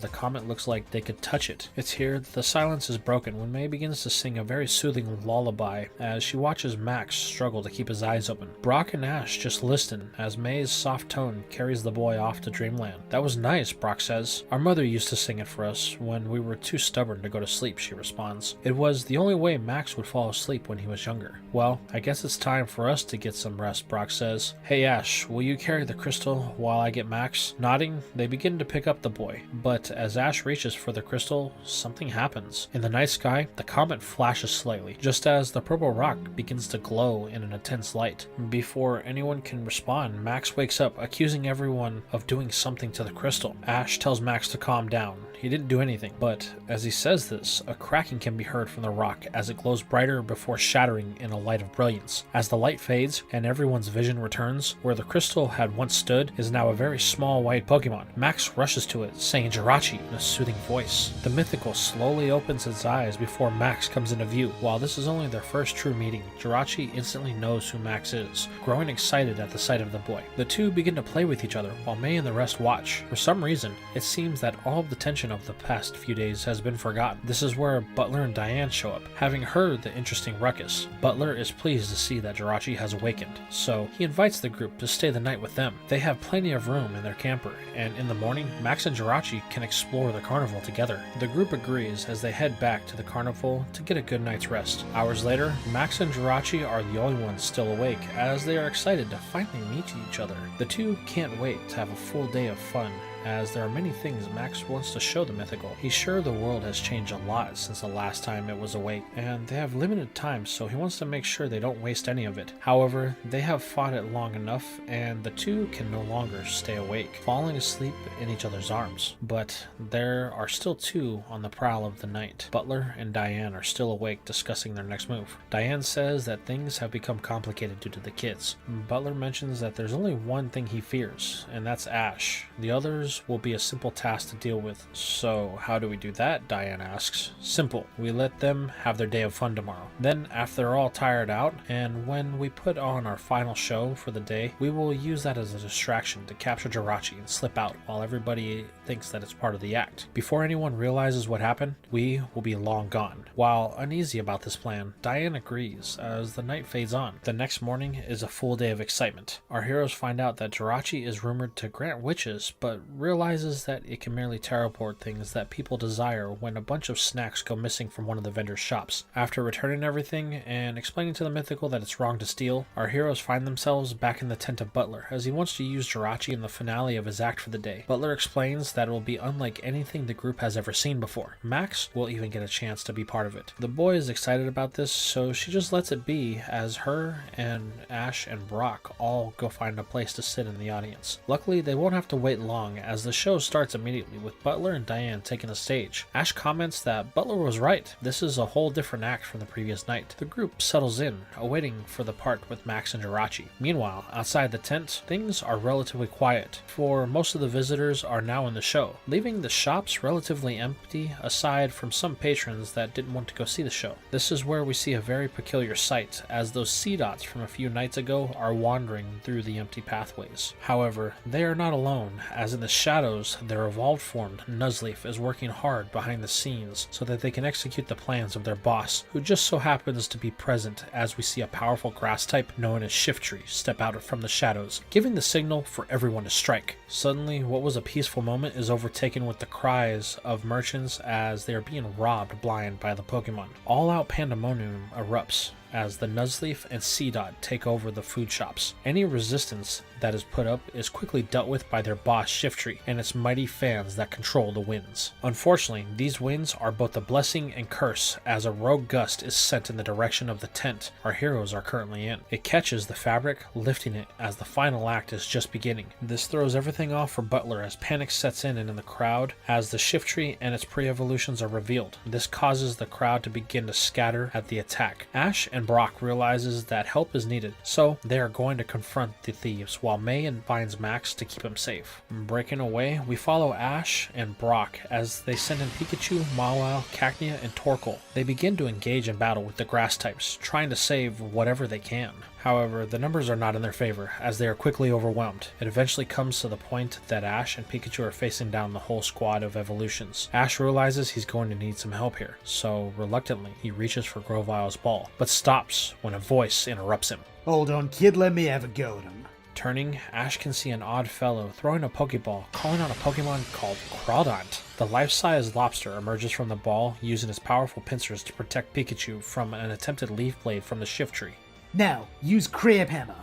the comet looks like they could touch it. It's here that the silence is broken when May begins to sing a very soothing lullaby as she watches Max struggle to keep his eyes open. Brock and Ash just listen as May's soft tone carries the boy off to dreamland. That was nice, Brock says. Our mother used to sing it for us when we were too stubborn to go to sleep, she responds. It was the only way Max would fall asleep when he was younger. Well, I guess it's time for us to get some rest, Brock says. Hey Ash, will you carry the crystal while I get Max? Nodding, they begin to pick up the boy, but as Ash reaches for the crystal, something happens. In the night sky, the comet flashes slightly, just as the purple rock begins to glow in an intense light. Before anyone can respond, Max wakes up, accusing everyone of doing something to the crystal. Ash tells Max to calm down. He didn't do anything, but as he says this, a cracking can be heard from the rock as it glows brighter before shattering in a light of brilliance. As the light fades and everyone's vision returns, where the crystal had once stood is now a very small white Pokemon. Max rushes to it, saying Jirachi in a soothing voice. The mythical slowly opens its eyes before Max comes into view. While this is only their first true meeting, Jirachi instantly knows who Max is, growing excited at the sight of the boy. The two begin to play with each other, while May and the rest watch. For some reason, it seems that all of the tension of the past few days has been forgotten. This is where Butler and Diane show up. Having heard the interesting ruckus, Butler is pleased to see that Jirachi has awakened, so he invites the group to stay the night with them. They have plenty of room in their camper, and in the morning, Max and Jirachi can explore the carnival together. The group agrees as they head back to the carnival to get a good night's rest. Hours later, Max and Jirachi are the only ones still awake, as they are excited to finally meet each other. The two can't wait to have a full day of fun, as there are many things Max wants to show the mythical. He's sure the world has changed a lot since the last time it was awake, and they have limited time, so he wants to make sure they don't waste any of it. However, they have fought it long enough, and the two can no longer stay awake, falling asleep in each other's arms. But there are still two on the prowl of the night. Butler and Diane are still awake, discussing their next move. Diane says that things have become complicated due to the kids. Butler mentions that there's only one thing he fears, and that's Ash. The others will be a simple task to deal with. So how do we do that? Diane asks. Simple. We let them have their day of fun tomorrow. Then after they're all tired out, and when we put on our final show for the day, we will use that as a distraction to capture Jirachi and slip out while everybody thinks that it's part of the act. Before anyone realizes what happened, we will be long gone. While uneasy about this plan, Diane agrees as the night fades on. The next morning is a full day of excitement. Our heroes find out that Jirachi is rumored to grant wishes, but realizes that it can merely teleport things that people desire when a bunch of snacks go missing from one of the vendor's shops. After returning everything and explaining to the mythical that it's wrong to steal, our heroes find themselves back in the tent of Butler as he wants to use Jirachi in the finale of his act for the day. Butler explains that it will be unlike anything the group has ever seen before. Max will even get a chance to be part of it. The boy is excited about this, so she just lets it be as her and Ash and Brock all go find a place to sit in the audience. Luckily, they won't have to wait long as the show starts immediately with Butler and Diane taking the stage. Ash comments that Butler was right. This is a whole different act from the previous night. The group settles in, awaiting for the part with Max and Jirachi. Meanwhile, outside the tent, things are relatively quiet, for most of the visitors are now in the show, leaving the shops relatively empty aside from some patrons that didn't want to go see the show. This is where we see a very peculiar sight, as those sea dots from a few nights ago are wandering through the empty pathways. However, they are not alone, as in the shadows, their evolved form, Nuzleaf, is working hard behind the scenes so that they can execute the plans of their boss, who just so happens to be present as we see a powerful grass type known as Shiftry step out from the shadows, giving the signal for everyone to strike. Suddenly, what was a peaceful moment is overtaken with the cries of merchants as they are being robbed blind by the Pokémon. All-out pandemonium erupts as the Nuzleaf and Seedot take over the food shops. Any resistance that is put up is quickly dealt with by their boss Shiftry and its mighty fans that control the winds. Unfortunately, these winds are both a blessing and curse as a rogue gust is sent in the direction of the tent our heroes are currently in. It catches the fabric, lifting it as the final act is just beginning. This throws everything off for Butler as panic sets in the crowd as the Shiftry and its pre-evolutions are revealed. This causes the crowd to begin to scatter at the attack. Ash and Brock realizes that help is needed, so they are going to confront the thieves while May finds Max to keep him safe. Breaking away, we follow Ash and Brock as they send in Pikachu, Mawile, Cacnea, and Torkoal. They begin to engage in battle with the grass types, trying to save whatever they can. However, the numbers are not in their favor, as they are quickly overwhelmed. It eventually comes to the point that Ash and Pikachu are facing down the whole squad of evolutions. Ash realizes he's going to need some help here, so reluctantly he reaches for Grovile's ball, but stops when a voice interrupts him. Hold on, kid, let me have a go at him. Turning, Ash can see an odd fellow throwing a Pokeball, calling on a Pokemon called DIDNT. The life-size lobster emerges from the ball, using its powerful pincers to protect Pikachu from an attempted leaf blade from the Shiftry. Now, use Crab Hammer.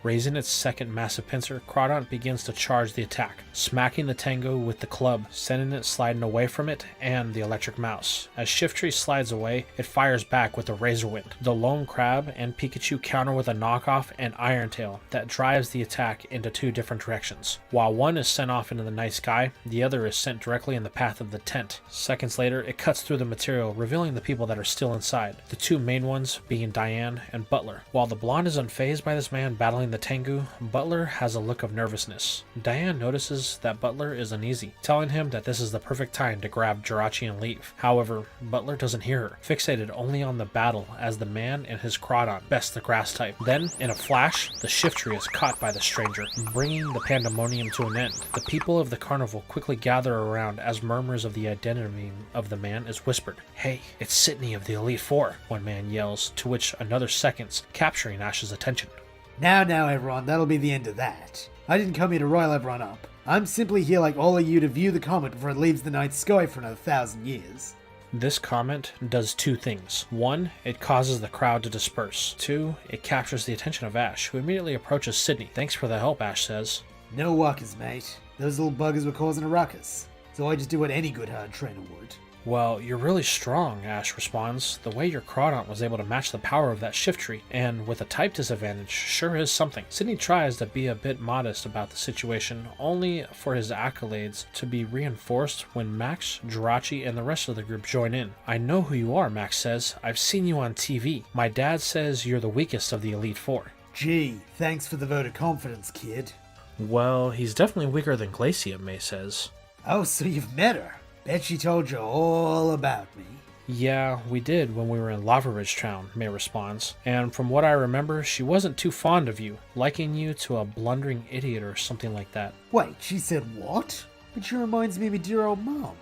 Raising its second massive pincer, DIDNT begins to charge the attack, smacking the Tango with the club, sending it sliding away from it and the electric mouse. As Shiftry slides away, it fires back with a Razor Wind. The Lone Crab and Pikachu counter with a knockoff and Iron Tail that drives the attack into two different directions. While one is sent off into the night sky, the other is sent directly in the path of the tent. Seconds later, it cuts through the material, revealing the people that are still inside, the two main ones being Diane and Butler. While the blonde is unfazed by this man battling the Tengu, Butler has a look of nervousness. Diane notices that Butler is uneasy, telling him that this is the perfect time to grab Jirachi and leave. However, Butler doesn't hear her, fixated only on the battle as the man and his Crawdon best the grass type. Then, in a flash, the shift tree is caught by the stranger, bringing the pandemonium to an end. The people of the carnival quickly gather around as murmurs of the identity of the man is whispered. "Hey, it's Sydney of the Elite Four," one man yells, to which another seconds, capturing Ash's attention. Now, everyone, that'll be the end of that. I didn't come here to rile everyone up. I'm simply here like all of you to view the comet before it leaves the night sky for another 1,000 years. This comment does two things. One, it causes the crowd to disperse. Two, it captures the attention of Ash, who immediately approaches Sydney. "Thanks for the help," Ash says. No workers, mate. Those little buggers were causing a ruckus. So I just do what any good hard trainer would. "Well, you're really strong," Ash responds. "The way your Crawdon was able to match the power of that shift tree, and with a type disadvantage, sure is something." Sydney tries to be a bit modest about the situation, only for his accolades to be reinforced when Max, Jirachi, and the rest of the group join in. "I know who you are," Max says. "I've seen you on TV. My dad says you're the weakest of the Elite Four." Gee, thanks for the vote of confidence, kid. "Well, he's definitely weaker than Glacia," May says. Oh, so you've met her. Bet she told you all about me. "Yeah, we did when we were in Lava Ridge Town," May responds. "And from what I remember, she wasn't too fond of you, liking you to a blundering idiot or something like that." Wait, she said what? But she reminds me of my dear old mom.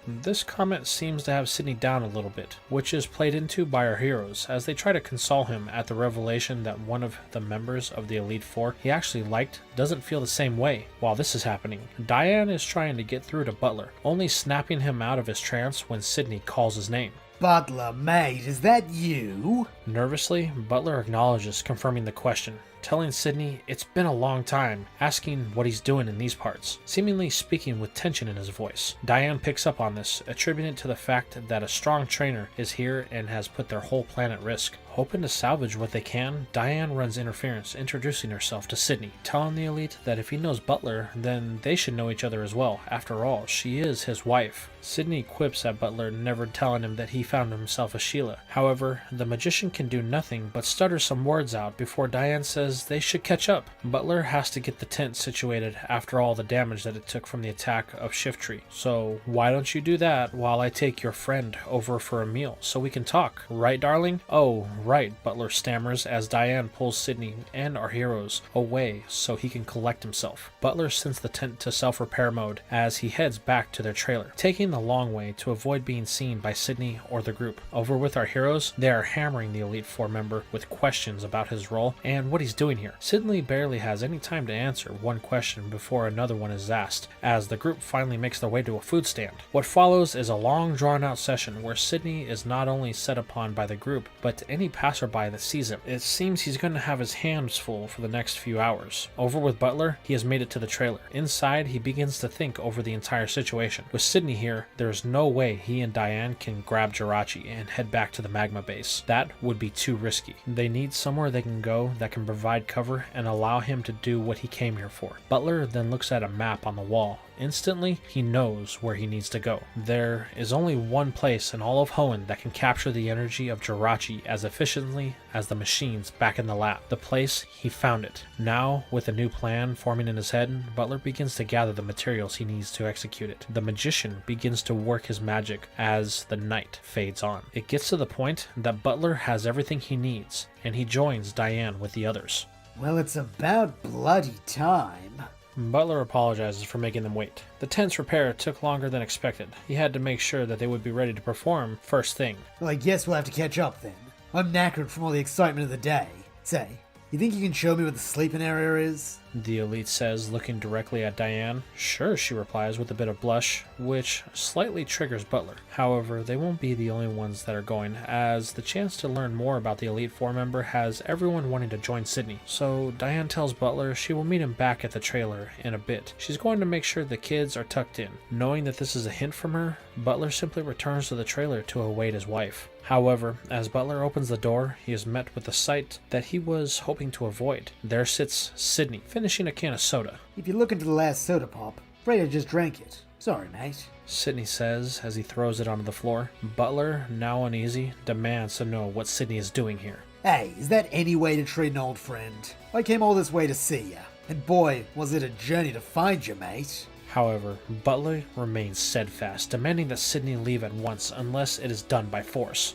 This comment seems to have Sydney down a little bit, which is played into by our heroes as they try to console him at the revelation that one of the members of the Elite Four he actually liked doesn't feel the same way. While this is happening, Diane is trying to get through to Butler, only snapping him out of his trance when Sydney calls his name. Butler, mate, is that you? Nervously, Butler acknowledges, confirming the question, telling Sydney it's been a long time, asking what he's doing in these parts, seemingly speaking with tension in his voice. Diane picks up on this, attributing it to the fact that a strong trainer is here and has put their whole plan at risk. Hoping to salvage what they can, Diane runs interference, introducing herself to Sydney, telling the Elite that if he knows Butler, then they should know each other as well. After all, she is his wife. Sydney quips at Butler, never telling him that he found himself a Sheila. However, the magician can do nothing but stutter some words out before Diane says they should catch up. Butler has to get the tent situated after all the damage that it took from the attack of Shift Tree. "So why don't you do that while I take your friend over for a meal so we can talk, right darling?" "Oh, right," Butler stammers as Diane pulls Sydney and our heroes away so he can collect himself. Butler sends the tent to self-repair mode as he heads back to their trailer, taking the long way to avoid being seen by Sydney or the group. Over with our heroes, they are hammering the Elite Four member with questions about his role and what he's doing here. Sydney barely has any time to answer one question before another one is asked, as the group finally makes their way to a food stand. What follows is a long drawn-out session where Sydney is not only set upon by the group, but any passerby that sees him. It seems he's going to have his hands full for the next few hours. Over with Butler, he has made it to the trailer. Inside, he begins to think over the entire situation. With Sydney here, there's no way he and Diane can grab Jirachi and head back to the magma base. That would be too risky. They need somewhere they can go that can provide cover and allow him to do what he came here for. Butler then looks at a map on the wall. Instantly, he knows where he needs to go. There is only one place in all of Hoenn that can capture the energy of Jirachi as efficiently as the machines back in the lab. The place, he found it. Now, with a new plan forming in his head, Butler begins to gather the materials he needs to execute it. The magician begins to work his magic as the night fades on. It gets to the point that Butler has everything he needs, and he joins Diane with the others. Well, it's about bloody time. Butler apologizes for making them wait. The tent's repair took longer than expected. He had to make sure that they would be ready to perform first thing. Well, I guess we'll have to catch up then. I'm knackered from all the excitement of the day. Say, you think you can show me what the sleeping area is? The Elite says, looking directly at Diane. "Sure," she replies with a bit of blush, which slightly triggers Butler. However, they won't be the only ones that are going, as the chance to learn more about the Elite Four member has everyone wanting to join Sydney. So Diane tells Butler she will meet him back at the trailer in a bit. She's going to make sure the kids are tucked in. Knowing that this is a hint from her, Butler simply returns to the trailer to await his wife. However, as Butler opens the door, he is met with a sight that he was hoping to avoid. There sits Sydney, finishing a can of soda. If you're looking for the last soda pop, afraid I just drank it. Sorry, mate. Sydney says as he throws it onto the floor. Butler, now uneasy, demands to know what Sydney is doing here. Hey, is that any way to treat an old friend? I came all this way to see ya, and boy, was it a journey to find you, mate. However, Butler remains steadfast, demanding that Sydney leave at once unless it is done by force.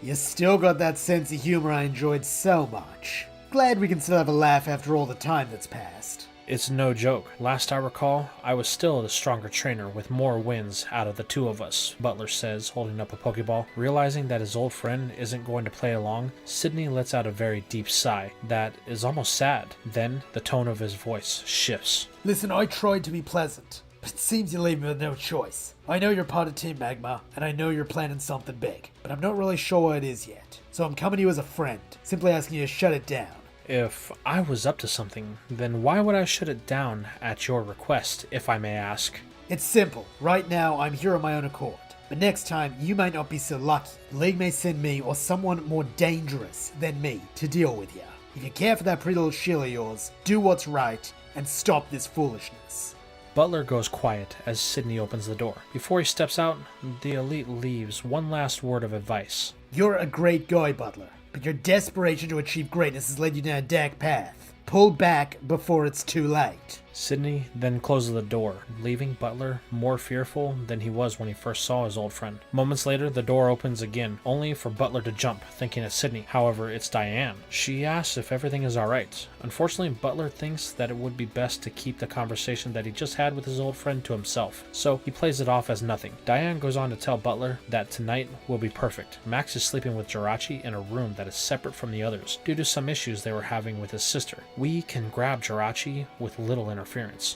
You still got that sense of humor I enjoyed so much. Glad we can still have a laugh after all the time that's passed. It's no joke. Last I recall, I was still the stronger trainer with more wins out of the two of us, Butler says, holding up a Pokeball. Realizing that his old friend isn't going to play along, Sydney lets out a very deep sigh that is almost sad. Then, the tone of his voice shifts. Listen, I tried to be pleasant, but it seems you leave me with no choice. I know you're part of Team Magma, and I know you're planning something big, but I'm not really sure what it is yet. So I'm coming to you as a friend, simply asking you to shut it down. If I was up to something, then why would I shut it down at your request, if I may ask? It's simple. Right now, I'm here on my own accord. But next time, you might not be so lucky. The League may send me or someone more dangerous than me to deal with you. If you care for that pretty little shield of yours, do what's right and stop this foolishness. Butler goes quiet as Sydney opens the door. Before he steps out, the elite leaves one last word of advice. You're a great guy, Butler, but your desperation to achieve greatness has led you down a dark path. Pull back before it's too late. Sydney then closes the door, leaving Butler more fearful than he was when he first saw his old friend. Moments later, the door opens again, only for Butler to jump, thinking it's Sydney. However, it's Diane. She asks if everything is alright. Unfortunately, Butler thinks that it would be best to keep the conversation that he just had with his old friend to himself, so he plays it off as nothing. Diane goes on to tell Butler that tonight will be perfect. Max is sleeping with Jirachi in a room that is separate from the others, due to some issues they were having with his sister. We can grab Jirachi with little interference.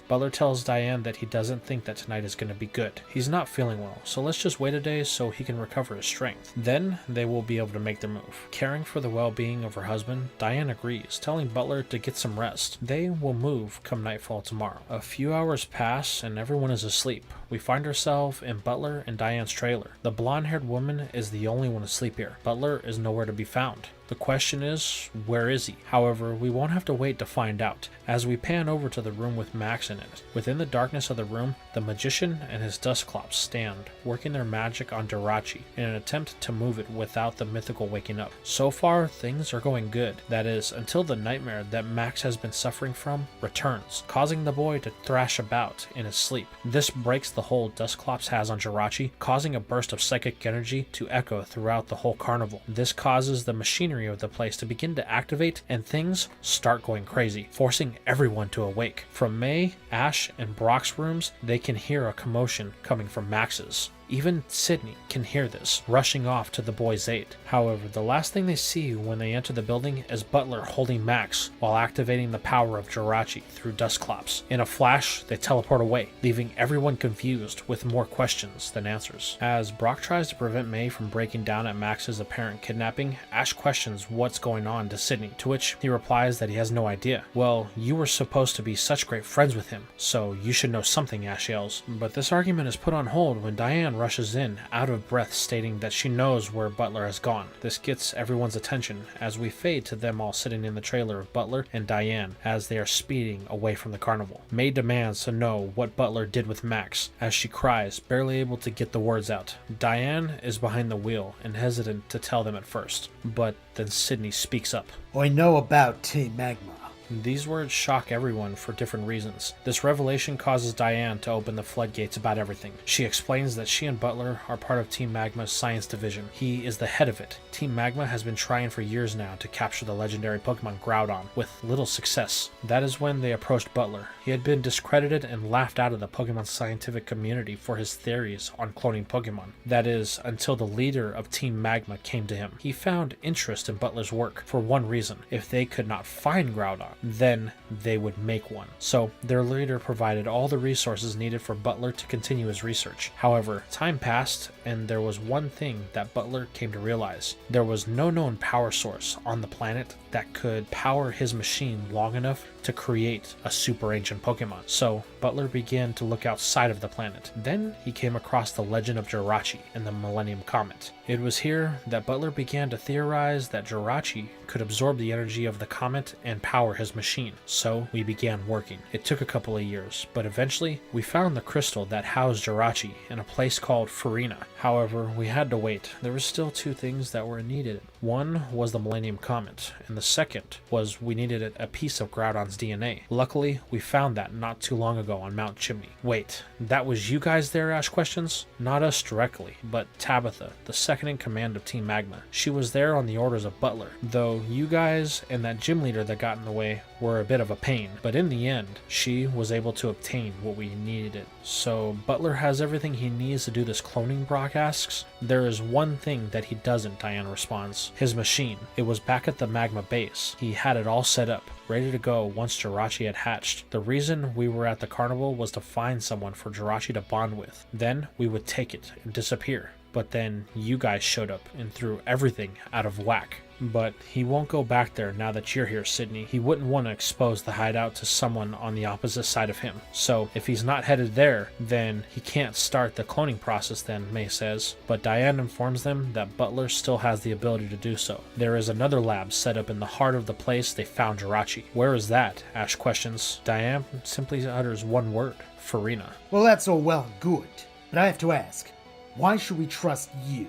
Butler tells Diane that he doesn't think that tonight is going to be good. He's not feeling well, so let's just wait a day so he can recover his strength. Then they will be able to make their move. Caring for the well-being of her husband, Diane agrees, telling Butler to get some rest. They will move come nightfall tomorrow. A few hours pass and everyone is asleep. We find ourselves in Butler and Diane's trailer. The blonde-haired woman is the only one asleep here. Butler is nowhere to be found. The question is, where is he? However, we won't have to wait to find out, as we pan over to the room with Max in it. Within the darkness of the room, the magician and his Dusclops stand, working their magic on Jirachi in an attempt to move it without the mythical waking up. So far, things are going good. That is, until the nightmare that Max has been suffering from returns, causing the boy to thrash about in his sleep. This breaks the hold Dusclops has on Jirachi, causing a burst of psychic energy to echo throughout the whole carnival. This causes the machinery of the place to begin to activate, and things start going crazy, forcing everyone to awake. From May, Ash, and Brock's rooms, they can hear a commotion coming from Max's. Even Sydney can hear this, rushing off to the boy's aid. However, the last thing they see when they enter the building is Butler holding Max while activating the power of Jirachi through Dusclops. In a flash, they teleport away, leaving everyone confused with more questions than answers. As Brock tries to prevent May from breaking down at Max's apparent kidnapping, Ash questions what's going on to Sydney, to which he replies that he has no idea. Well, you were supposed to be such great friends with him, so you should know something, Ash yells. But this argument is put on hold when Diane rushes in, out of breath, stating that she knows where Butler has gone. This gets everyone's attention as we fade to them all sitting in the trailer of Butler and Diane as they are speeding away from the carnival. May demands to know what Butler did with Max as she cries, barely able to get the words out. Diane is behind the wheel and hesitant to tell them at first, but then Sydney speaks up. I know about Team Magma. These words shock everyone for different reasons. This revelation causes Diane to open the floodgates about everything. She explains that she and Butler are part of Team Magma's science division. He is the head of it. Team Magma has been trying for years now to capture the legendary Pokemon Groudon, with little success. That is when they approached Butler. He had been discredited and laughed out of the Pokemon scientific community for his theories on cloning Pokemon. That is, until the leader of Team Magma came to him. He found interest in Butler's work for one reason. If they could not find Groudon, then they would make one. So their leader provided all the resources needed for Butler to continue his research. However, time passed and there was one thing that Butler came to realize. There was no known power source on the planet that could power his machine long enough to create a super ancient Pokemon. So Butler began to look outside of the planet. Then he came across the legend of Jirachi and the Millennium Comet. It was here that Butler began to theorize that Jirachi could absorb the energy of the comet and power his machine. So we began working. It took a couple of years, but eventually we found the crystal that housed Jirachi in a place called Farina. However, we had to wait. There were still two things that were needed. One was the Millennium Comet, and the second was we needed a piece of Groudon's DNA. Luckily, we found that not too long ago on Mount Chimney. Wait, that was you guys there, Ash questions? Not us directly, but Tabitha, the second in command of Team Magma. She was there on the orders of Butler, though you guys and that gym leader that got in the way were a bit of a pain, but in the end, she was able to obtain what we needed. So Butler has everything he needs to do this cloning, Brock asks. There is one thing that he doesn't, Diane responds. His machine. It was back at the Magma base. He had it all set up, ready to go once Jirachi had hatched. The reason we were at the carnival was to find someone for Jirachi to bond with. Then we would take it and disappear. But then you guys showed up and threw everything out of whack. But he won't go back there now that you're here, Sydney. He wouldn't want to expose the hideout to someone on the opposite side of him. So if he's not headed there, then he can't start the cloning process then, May says. But Diane informs them that Butler still has the ability to do so. There is another lab set up in the heart of the place they found Jirachi. Where is that? Ash questions. Diane simply utters one word. Farina. Well, that's all well and good, but I have to ask, why should we trust you?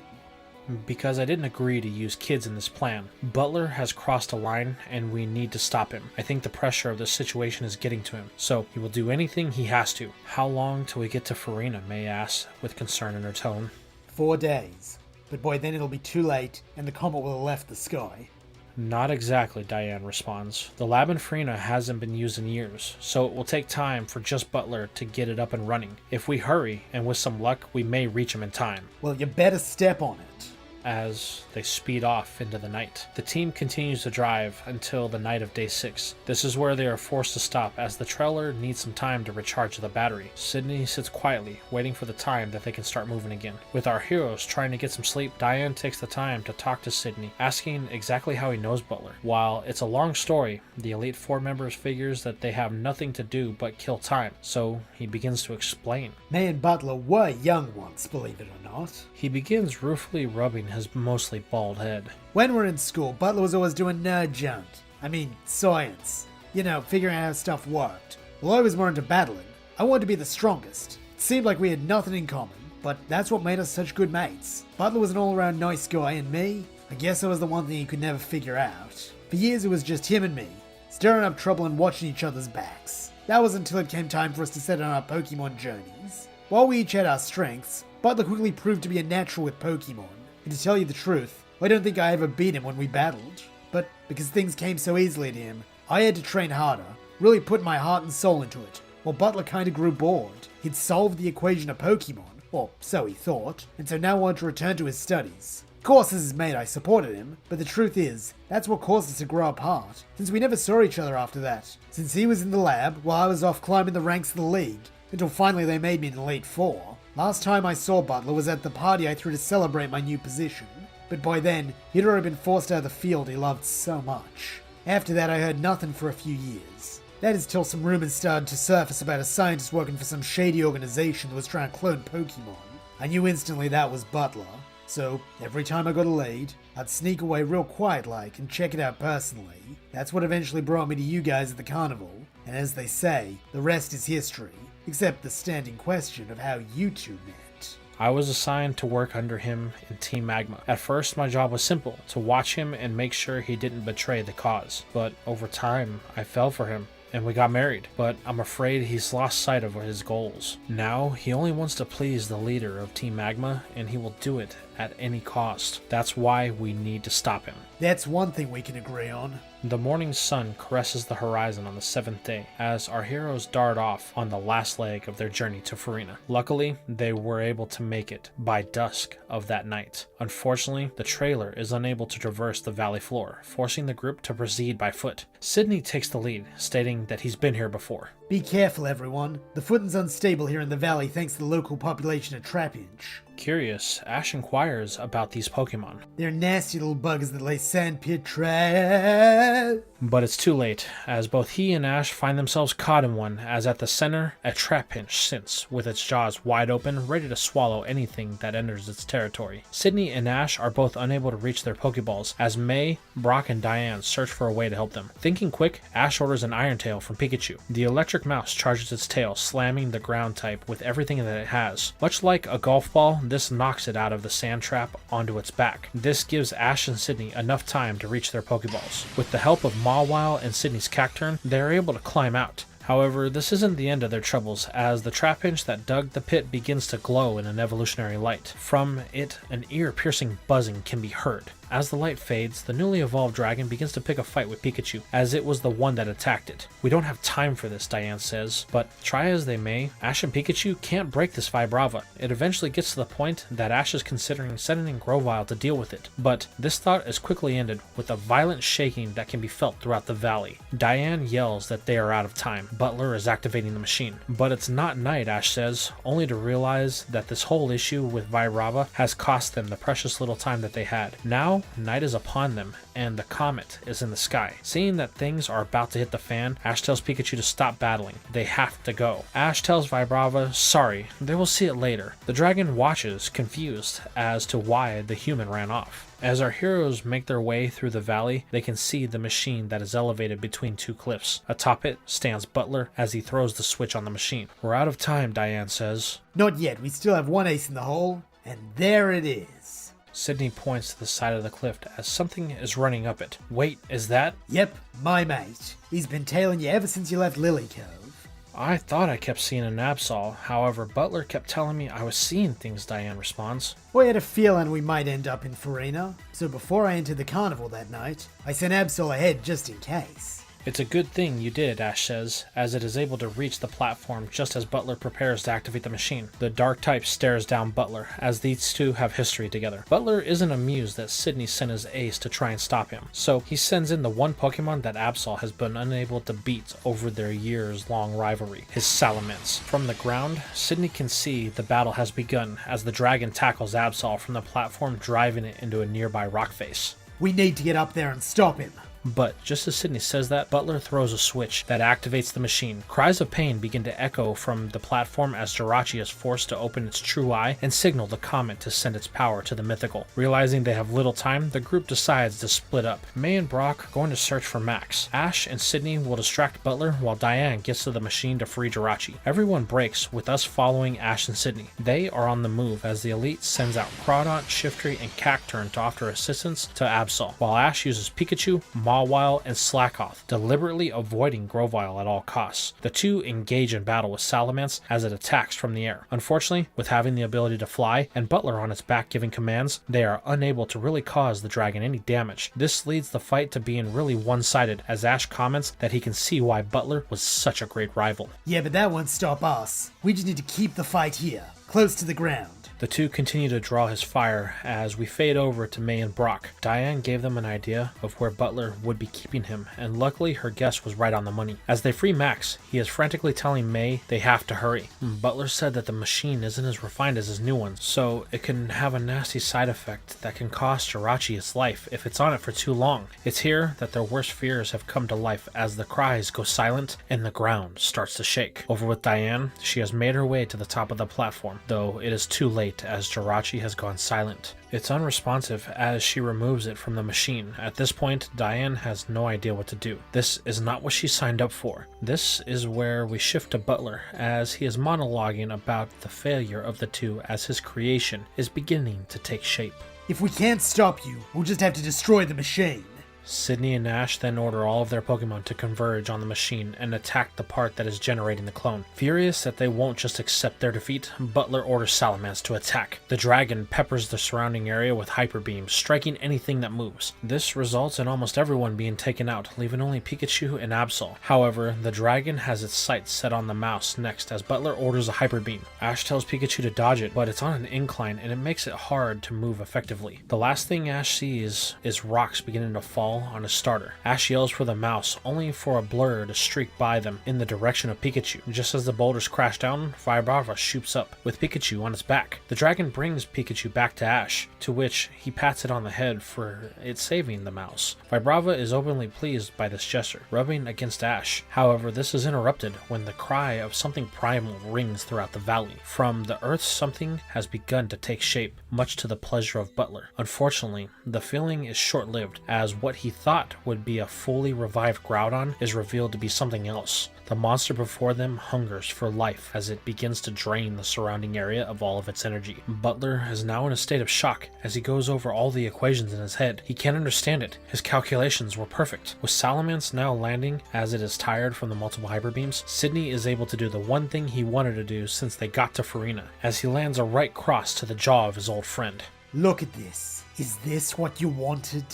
Because I didn't agree to use kids in this plan. Butler has crossed a line and we need to stop him. I think the pressure of the situation is getting to him, so he will do anything he has to. How long till we get to Farina? May asks, with concern in her tone. 4 days. But boy, then it'll be too late and the comet will have left the sky. Not exactly, Diane responds. The lab in Farina hasn't been used in years, so it will take time for just Butler to get it up and running. If we hurry, and with some luck, we may reach him in time. Well, you better step on it. As they speed off into the night. The team continues to drive until the night of day 6. This is where they are forced to stop as the trailer needs some time to recharge the battery. Sydney sits quietly, waiting for the time that they can start moving again. With our heroes trying to get some sleep, Diane takes the time to talk to Sydney, asking exactly how he knows Butler. While it's a long story, the Elite Four members figures that they have nothing to do but kill time, so he begins to explain. May and Butler were young once, believe it or not. He begins ruefully rubbing his mostly bald head. When we're in school, Butler was always doing nerd junk. I mean, science. You know, figuring out how stuff worked. Well, I was more into battling. I wanted to be the strongest. It seemed like we had nothing in common, but that's what made us such good mates. Butler was an all-around nice guy, and me, I guess I was the one thing he could never figure out. For years it was just him and me, stirring up trouble and watching each other's backs. That was until it came time for us to set on our Pokémon journeys. While we each had our strengths, Butler quickly proved to be a natural with Pokémon. And to tell you the truth, I don't think I ever beat him when we battled. But because things came so easily to him, I had to train harder, really put my heart and soul into it. While Butler kinda grew bored. He'd solved the equation of Pokémon, or so he thought, and so now wanted to return to his studies. Of course, as his mate I supported him, but the truth is, that's what caused us to grow apart, since we never saw each other after that. Since he was in the lab, while I was off climbing the ranks of the league, until finally they made me an Elite Four. Last time I saw Butler was at the party I threw to celebrate my new position, but by then, he'd already been forced out of the field he loved so much. After that, I heard nothing for a few years. That is till some rumors started to surface about a scientist working for some shady organization that was trying to clone Pokémon. I knew instantly that was Butler, so every time I got a lead, I'd sneak away real quiet-like and check it out personally. That's what eventually brought me to you guys at the carnival, and as they say, the rest is history. Except the standing question of how you two met. I was assigned to work under him in Team Magma. At first, my job was simple, to watch him and make sure he didn't betray the cause. But over time, I fell for him, and we got married. But I'm afraid he's lost sight of his goals. Now, he only wants to please the leader of Team Magma, and he will do it at any cost. That's why we need to stop him. That's one thing we can agree on. The morning sun caresses the horizon on the 7th day as our heroes dart off on the last leg of their journey to Farina. Luckily, they were able to make it by dusk of that night. Unfortunately, the trailer is unable to traverse the valley floor, forcing the group to proceed by foot. Sydney takes the lead, stating that he's been here before. Be careful, everyone. The footing's unstable here in the valley thanks to the local population of Trapinch. Curious, Ash inquires about these Pokémon. They're nasty little buggers that lay sandpit traps. But it's too late, as both he and Ash find themselves caught in one, as at the center, a Trapinch sits, with its jaws wide open, ready to swallow anything that enters its territory. Sydney and Ash are both unable to reach their Pokeballs, as May, Brock, and Diane search for a way to help them. Thinking quick, Ash orders an Iron Tail from Pikachu. The electric electric mouse charges its tail, slamming the ground type with everything that it has. Much like a golf ball, this knocks it out of the sand trap onto its back. This gives Ash and Sydney enough time to reach their Pokeballs. With the help of Mawile and Sydney's Cacturn, they are able to climb out. However, this isn't the end of their troubles, as the trapinch that dug the pit begins to glow in an evolutionary light. From it, an ear-piercing buzzing can be heard. As the light fades, the newly evolved dragon begins to pick a fight with Pikachu, as it was the one that attacked it. We don't have time for this, Diane says, but try as they may, Ash and Pikachu can't break this Vibrava. It eventually gets to the point that Ash is considering sending Grovyle to deal with it, but this thought is quickly ended with a violent shaking that can be felt throughout the valley. Diane yells that they are out of time. Butler is activating the machine. But it's not night, Ash says, only to realize that this whole issue with Vibrava has cost them the precious little time that they had. Now, night is upon them, and the comet is in the sky. Seeing that things are about to hit the fan, Ash tells Pikachu to stop battling. They have to go. Ash tells Vibrava, sorry, they will see it later. The dragon watches, confused as to why the human ran off. As our heroes make their way through the valley, they can see the machine that is elevated between two cliffs. Atop it stands Butler as he throws the switch on the machine. We're out of time, Diane says. Not yet, we still have one ace in the hole, and there it is. Sydney points to the side of the cliff as something is running up it. Wait, is that? Yep, my mate. He's been tailing you ever since you left Lily Cove. I thought I kept seeing an Absol, however Butler kept telling me I was seeing things, Diane responds. We had a feeling we might end up in Farina, so before I entered the carnival that night, I sent Absol ahead just in case. It's a good thing you did, Ash says, as it is able to reach the platform just as Butler prepares to activate the machine. The dark type stares down Butler, as these two have history together. Butler isn't amused that Sydney sent his ace to try and stop him, so he sends in the one Pokemon that Absol has been unable to beat over their years-long rivalry, his Salamence. From the ground, Sydney can see the battle has begun as the dragon tackles Absol from the platform, driving it into a nearby rock face. We need to get up there and stop him. But just as Sydney says that, Butler throws a switch that activates the machine. Cries of pain begin to echo from the platform as Jirachi is forced to open its true eye and signal the comet to send its power to the mythical. Realizing they have little time, the group decides to split up. May and Brock going to search for Max. Ash and Sydney will distract Butler while Diane gets to the machine to free Jirachi. Everyone breaks, with us following Ash and Sydney. They are on the move as the elite sends out Crawdaunt, Shiftry, and Cacturn to offer assistance to Absol, while Ash uses Pikachu, Mawile, and Slackoth, deliberately avoiding Grovyle at all costs. The two engage in battle with Salamence as it attacks from the air. Unfortunately, with having the ability to fly and Butler on its back giving commands, they are unable to really cause the dragon any damage. This leads the fight to being really one-sided, as Ash comments that he can see why Butler was such a great rival. Yeah, but that won't stop us. We just need to keep the fight here, close to the ground. The two continue to draw his fire as we fade over to May and Brock. Diane gave them an idea of where Butler would be keeping him, and luckily her guess was right on the money. As they free Max, he is frantically telling May they have to hurry. Butler said that the machine isn't as refined as his new one, so it can have a nasty side effect that can cost Jirachi its life if it's on it for too long. It's here that their worst fears have come to life as the cries go silent and the ground starts to shake. Over with Diane, she has made her way to the top of the platform, though it is too late as Jirachi has gone silent. It's unresponsive as she removes it from the machine. At this point, Diane has no idea what to do. This is not what she signed up for. This is where we shift to Butler as he is monologuing about the failure of the two as his creation is beginning to take shape. If we can't stop you, we'll just have to destroy the machine. Sydney and Ash then order all of their Pokemon to converge on the machine and attack the part that is generating the clone. Furious that they won't just accept their defeat, Butler orders Salamence to attack. The dragon peppers the surrounding area with hyper beams, striking anything that moves. This results in almost everyone being taken out, leaving only Pikachu and Absol. However, the dragon has its sights set on the mouse next as Butler orders a hyper beam. Ash tells Pikachu to dodge it, but it's on an incline and it makes it hard to move effectively. The last thing Ash sees is rocks beginning to fall on a starter. Ash yells for the mouse, only for a blur to streak by them in the direction of Pikachu. Just as the boulders crash down, Vibrava shoots up, with Pikachu on its back. The dragon brings Pikachu back to Ash, to which he pats it on the head for it saving the mouse. Vibrava is openly pleased by this gesture, rubbing against Ash. However, this is interrupted when the cry of something primal rings throughout the valley. From the earth, something has begun to take shape, much to the pleasure of Butler. Unfortunately, the feeling is short-lived, as what he thought would be a fully revived Groudon is revealed to be something else. The monster before them hungers for life as it begins to drain the surrounding area of all of its energy. Butler is now in a state of shock as he goes over all the equations in his head. He can't understand it. His calculations were perfect. With Salamence now landing as it is tired from the multiple hyper beams, Sydney is able to do the one thing he wanted to do since they got to Farina, as he lands a right cross to the jaw of his old friend. Look at this. Is this what you wanted?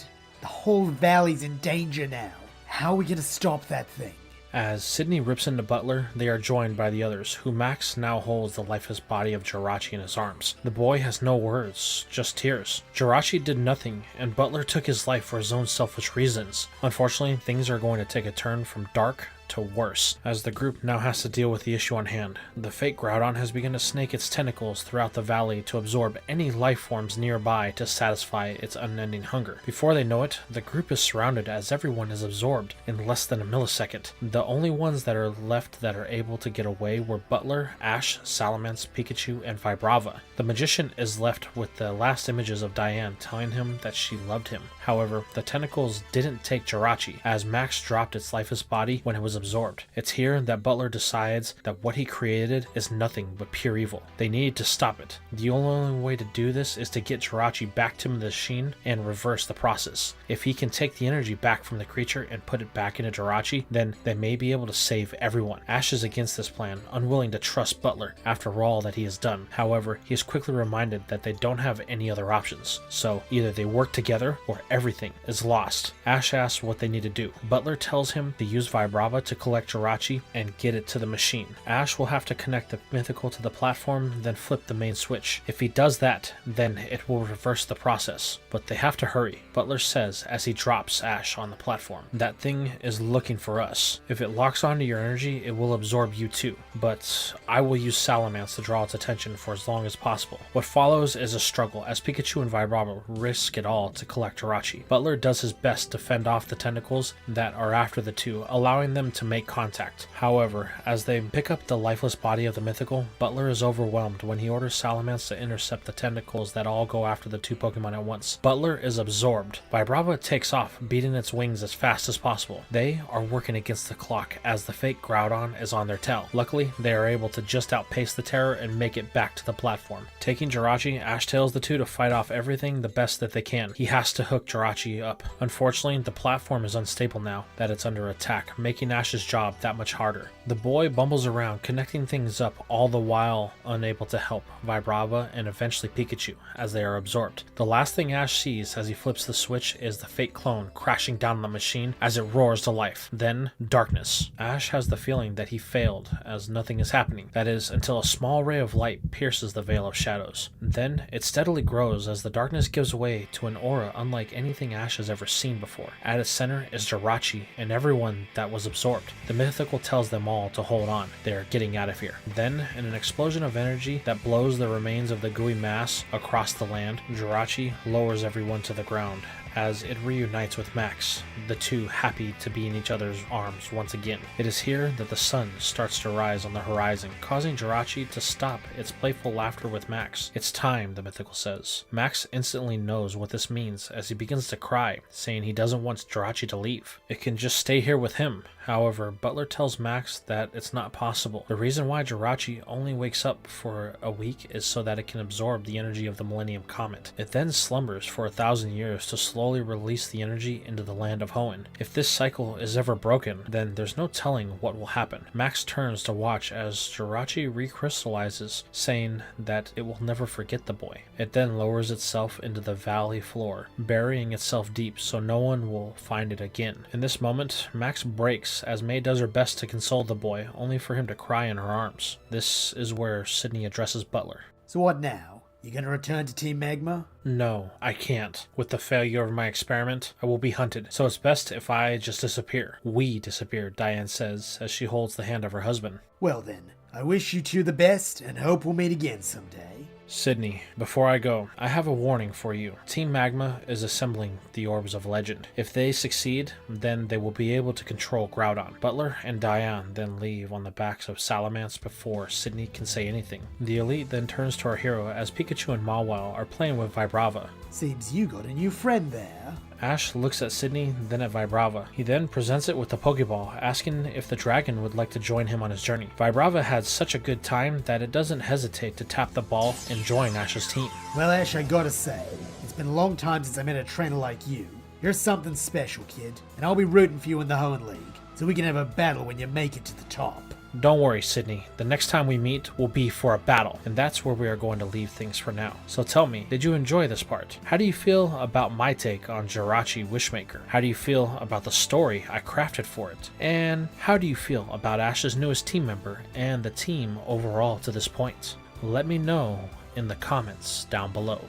The whole valley's in danger now. How are we gonna stop that thing? As Sydney rips into Butler, they are joined by the others, who Max now holds the lifeless body of Jirachi in his arms. The boy has no words, just tears. Jirachi did nothing, and Butler took his life for his own selfish reasons. Unfortunately, things are going to take a turn from dark to worse, as the group now has to deal with the issue on hand. The fake Groudon has begun to snake its tentacles throughout the valley to absorb any life forms nearby to satisfy its unending hunger. Before they know it, the group is surrounded as everyone is absorbed in less than a millisecond. The only ones that are left that are able to get away were Butler, Ash, Salamence, Pikachu, and Vibrava. The magician is left with the last images of Diane telling him that she loved him. However, the tentacles didn't take Jirachi, as Max dropped its lifeless body when it was absorbed. It's here that Butler decides that what he created is nothing but pure evil. They need to stop it. The only way to do this is to get Jirachi back to the machine and reverse the process. If he can take the energy back from the creature and put it back into Jirachi, then they may be able to save everyone. Ash is against this plan, unwilling to trust Butler after all that he has done. However, he is quickly reminded that they don't have any other options. So either they work together or everything is lost. Ash asks what they need to do. Butler tells him to use Vibrava to collect Jirachi and get it to the machine. Ash will have to connect the mythical to the platform, then flip the main switch. If he does that, then it will reverse the process. But they have to hurry, Butler says as he drops Ash on the platform. That thing is looking for us. If it locks onto your energy, it will absorb you too. But I will use Salamence to draw its attention for as long as possible. What follows is a struggle as Pikachu and Vibrava risk it all to collect Jirachi. Butler does his best to fend off the tentacles that are after the two, allowing them to make contact. However, as they pick up the lifeless body of the mythical, Butler is overwhelmed when he orders Salamence to intercept the tentacles that all go after the two Pokemon at once. Butler is absorbed. Vibrava takes off, beating its wings as fast as possible. They are working against the clock as the fake Groudon is on their tail. Luckily, they are able to just outpace the terror and make it back to the platform. Taking Jirachi, Ash tells the two to fight off everything the best that they can. He has to hook Jirachi up. Unfortunately, the platform is unstable now that it's under attack, making Ash's job that much harder. The boy bumbles around, connecting things up, all the while unable to help Vibrava and eventually Pikachu as they are absorbed. The last thing Ash sees as he flips the switch is the fake clone crashing down on the machine as it roars to life. Then, darkness. Ash has the feeling that he failed as nothing is happening. That is, until a small ray of light pierces the veil of shadows. Then, it steadily grows as the darkness gives way to an aura unlike anything Ash has ever seen before. At its center is Jirachi and everyone that was absorbed. The mythical tells them all to hold on. They are getting out of here. Then, in an explosion of energy that blows the remains of the gooey mass across the land, Jirachi lowers everyone to the ground as it reunites with Max, the two happy to be in each other's arms once again. It is here that the sun starts to rise on the horizon, causing Jirachi to stop its playful laughter with Max. It's time, the mythical says. Max instantly knows what this means as he begins to cry, saying he doesn't want Jirachi to leave. It can just stay here with him. However, Butler tells Max that it's not possible. The reason why Jirachi only wakes up for a week is so that it can absorb the energy of the Millennium Comet. It then slumbers for 1,000 years to slowly release the energy into the land of Hoenn. If this cycle is ever broken, then there's no telling what will happen. Max turns to watch as Jirachi recrystallizes, saying that it will never forget the boy. It then lowers itself into the valley floor, burying itself deep so no one will find it again. In this moment, Max breaks as May does her best to console the boy, only for him to cry in her arms. This is where Sydney addresses Butler. So what now? You gonna return to Team Magma? No, I can't. With the failure of my experiment, I will be hunted, so it's best if I just disappear. We disappear, Diane says, as she holds the hand of her husband. Well then, I wish you two the best and hope we'll meet again someday. Sydney, before I go, I have a warning for you. Team Magma is assembling the Orbs of Legend. If they succeed, then they will be able to control Groudon. Butler and Diane then leave on the backs of Salamence before Sydney can say anything. The elite then turns to our hero as Pikachu and Mawile are playing with Vibrava. Seems you got a new friend there. Ash looks at Sydney, then at Vibrava. He then presents it with the Pokeball, asking if the dragon would like to join him on his journey. Vibrava had such a good time that it doesn't hesitate to tap the ball and join Ash's team. Well, Ash, I gotta say, it's been a long time since I met a trainer like you. You're something special, kid, and I'll be rooting for you in the Hoenn League, so we can have a battle when you make it to the top. Don't worry, Sydney. The next time we meet will be for a battle, and that's where we are going to leave things for now. So tell me, did you enjoy this part? How do you feel about my take on Jirachi Wishmaker? How do you feel about the story I crafted for it? And how do you feel about Ash's newest team member and the team overall to this point? Let me know in the comments down below.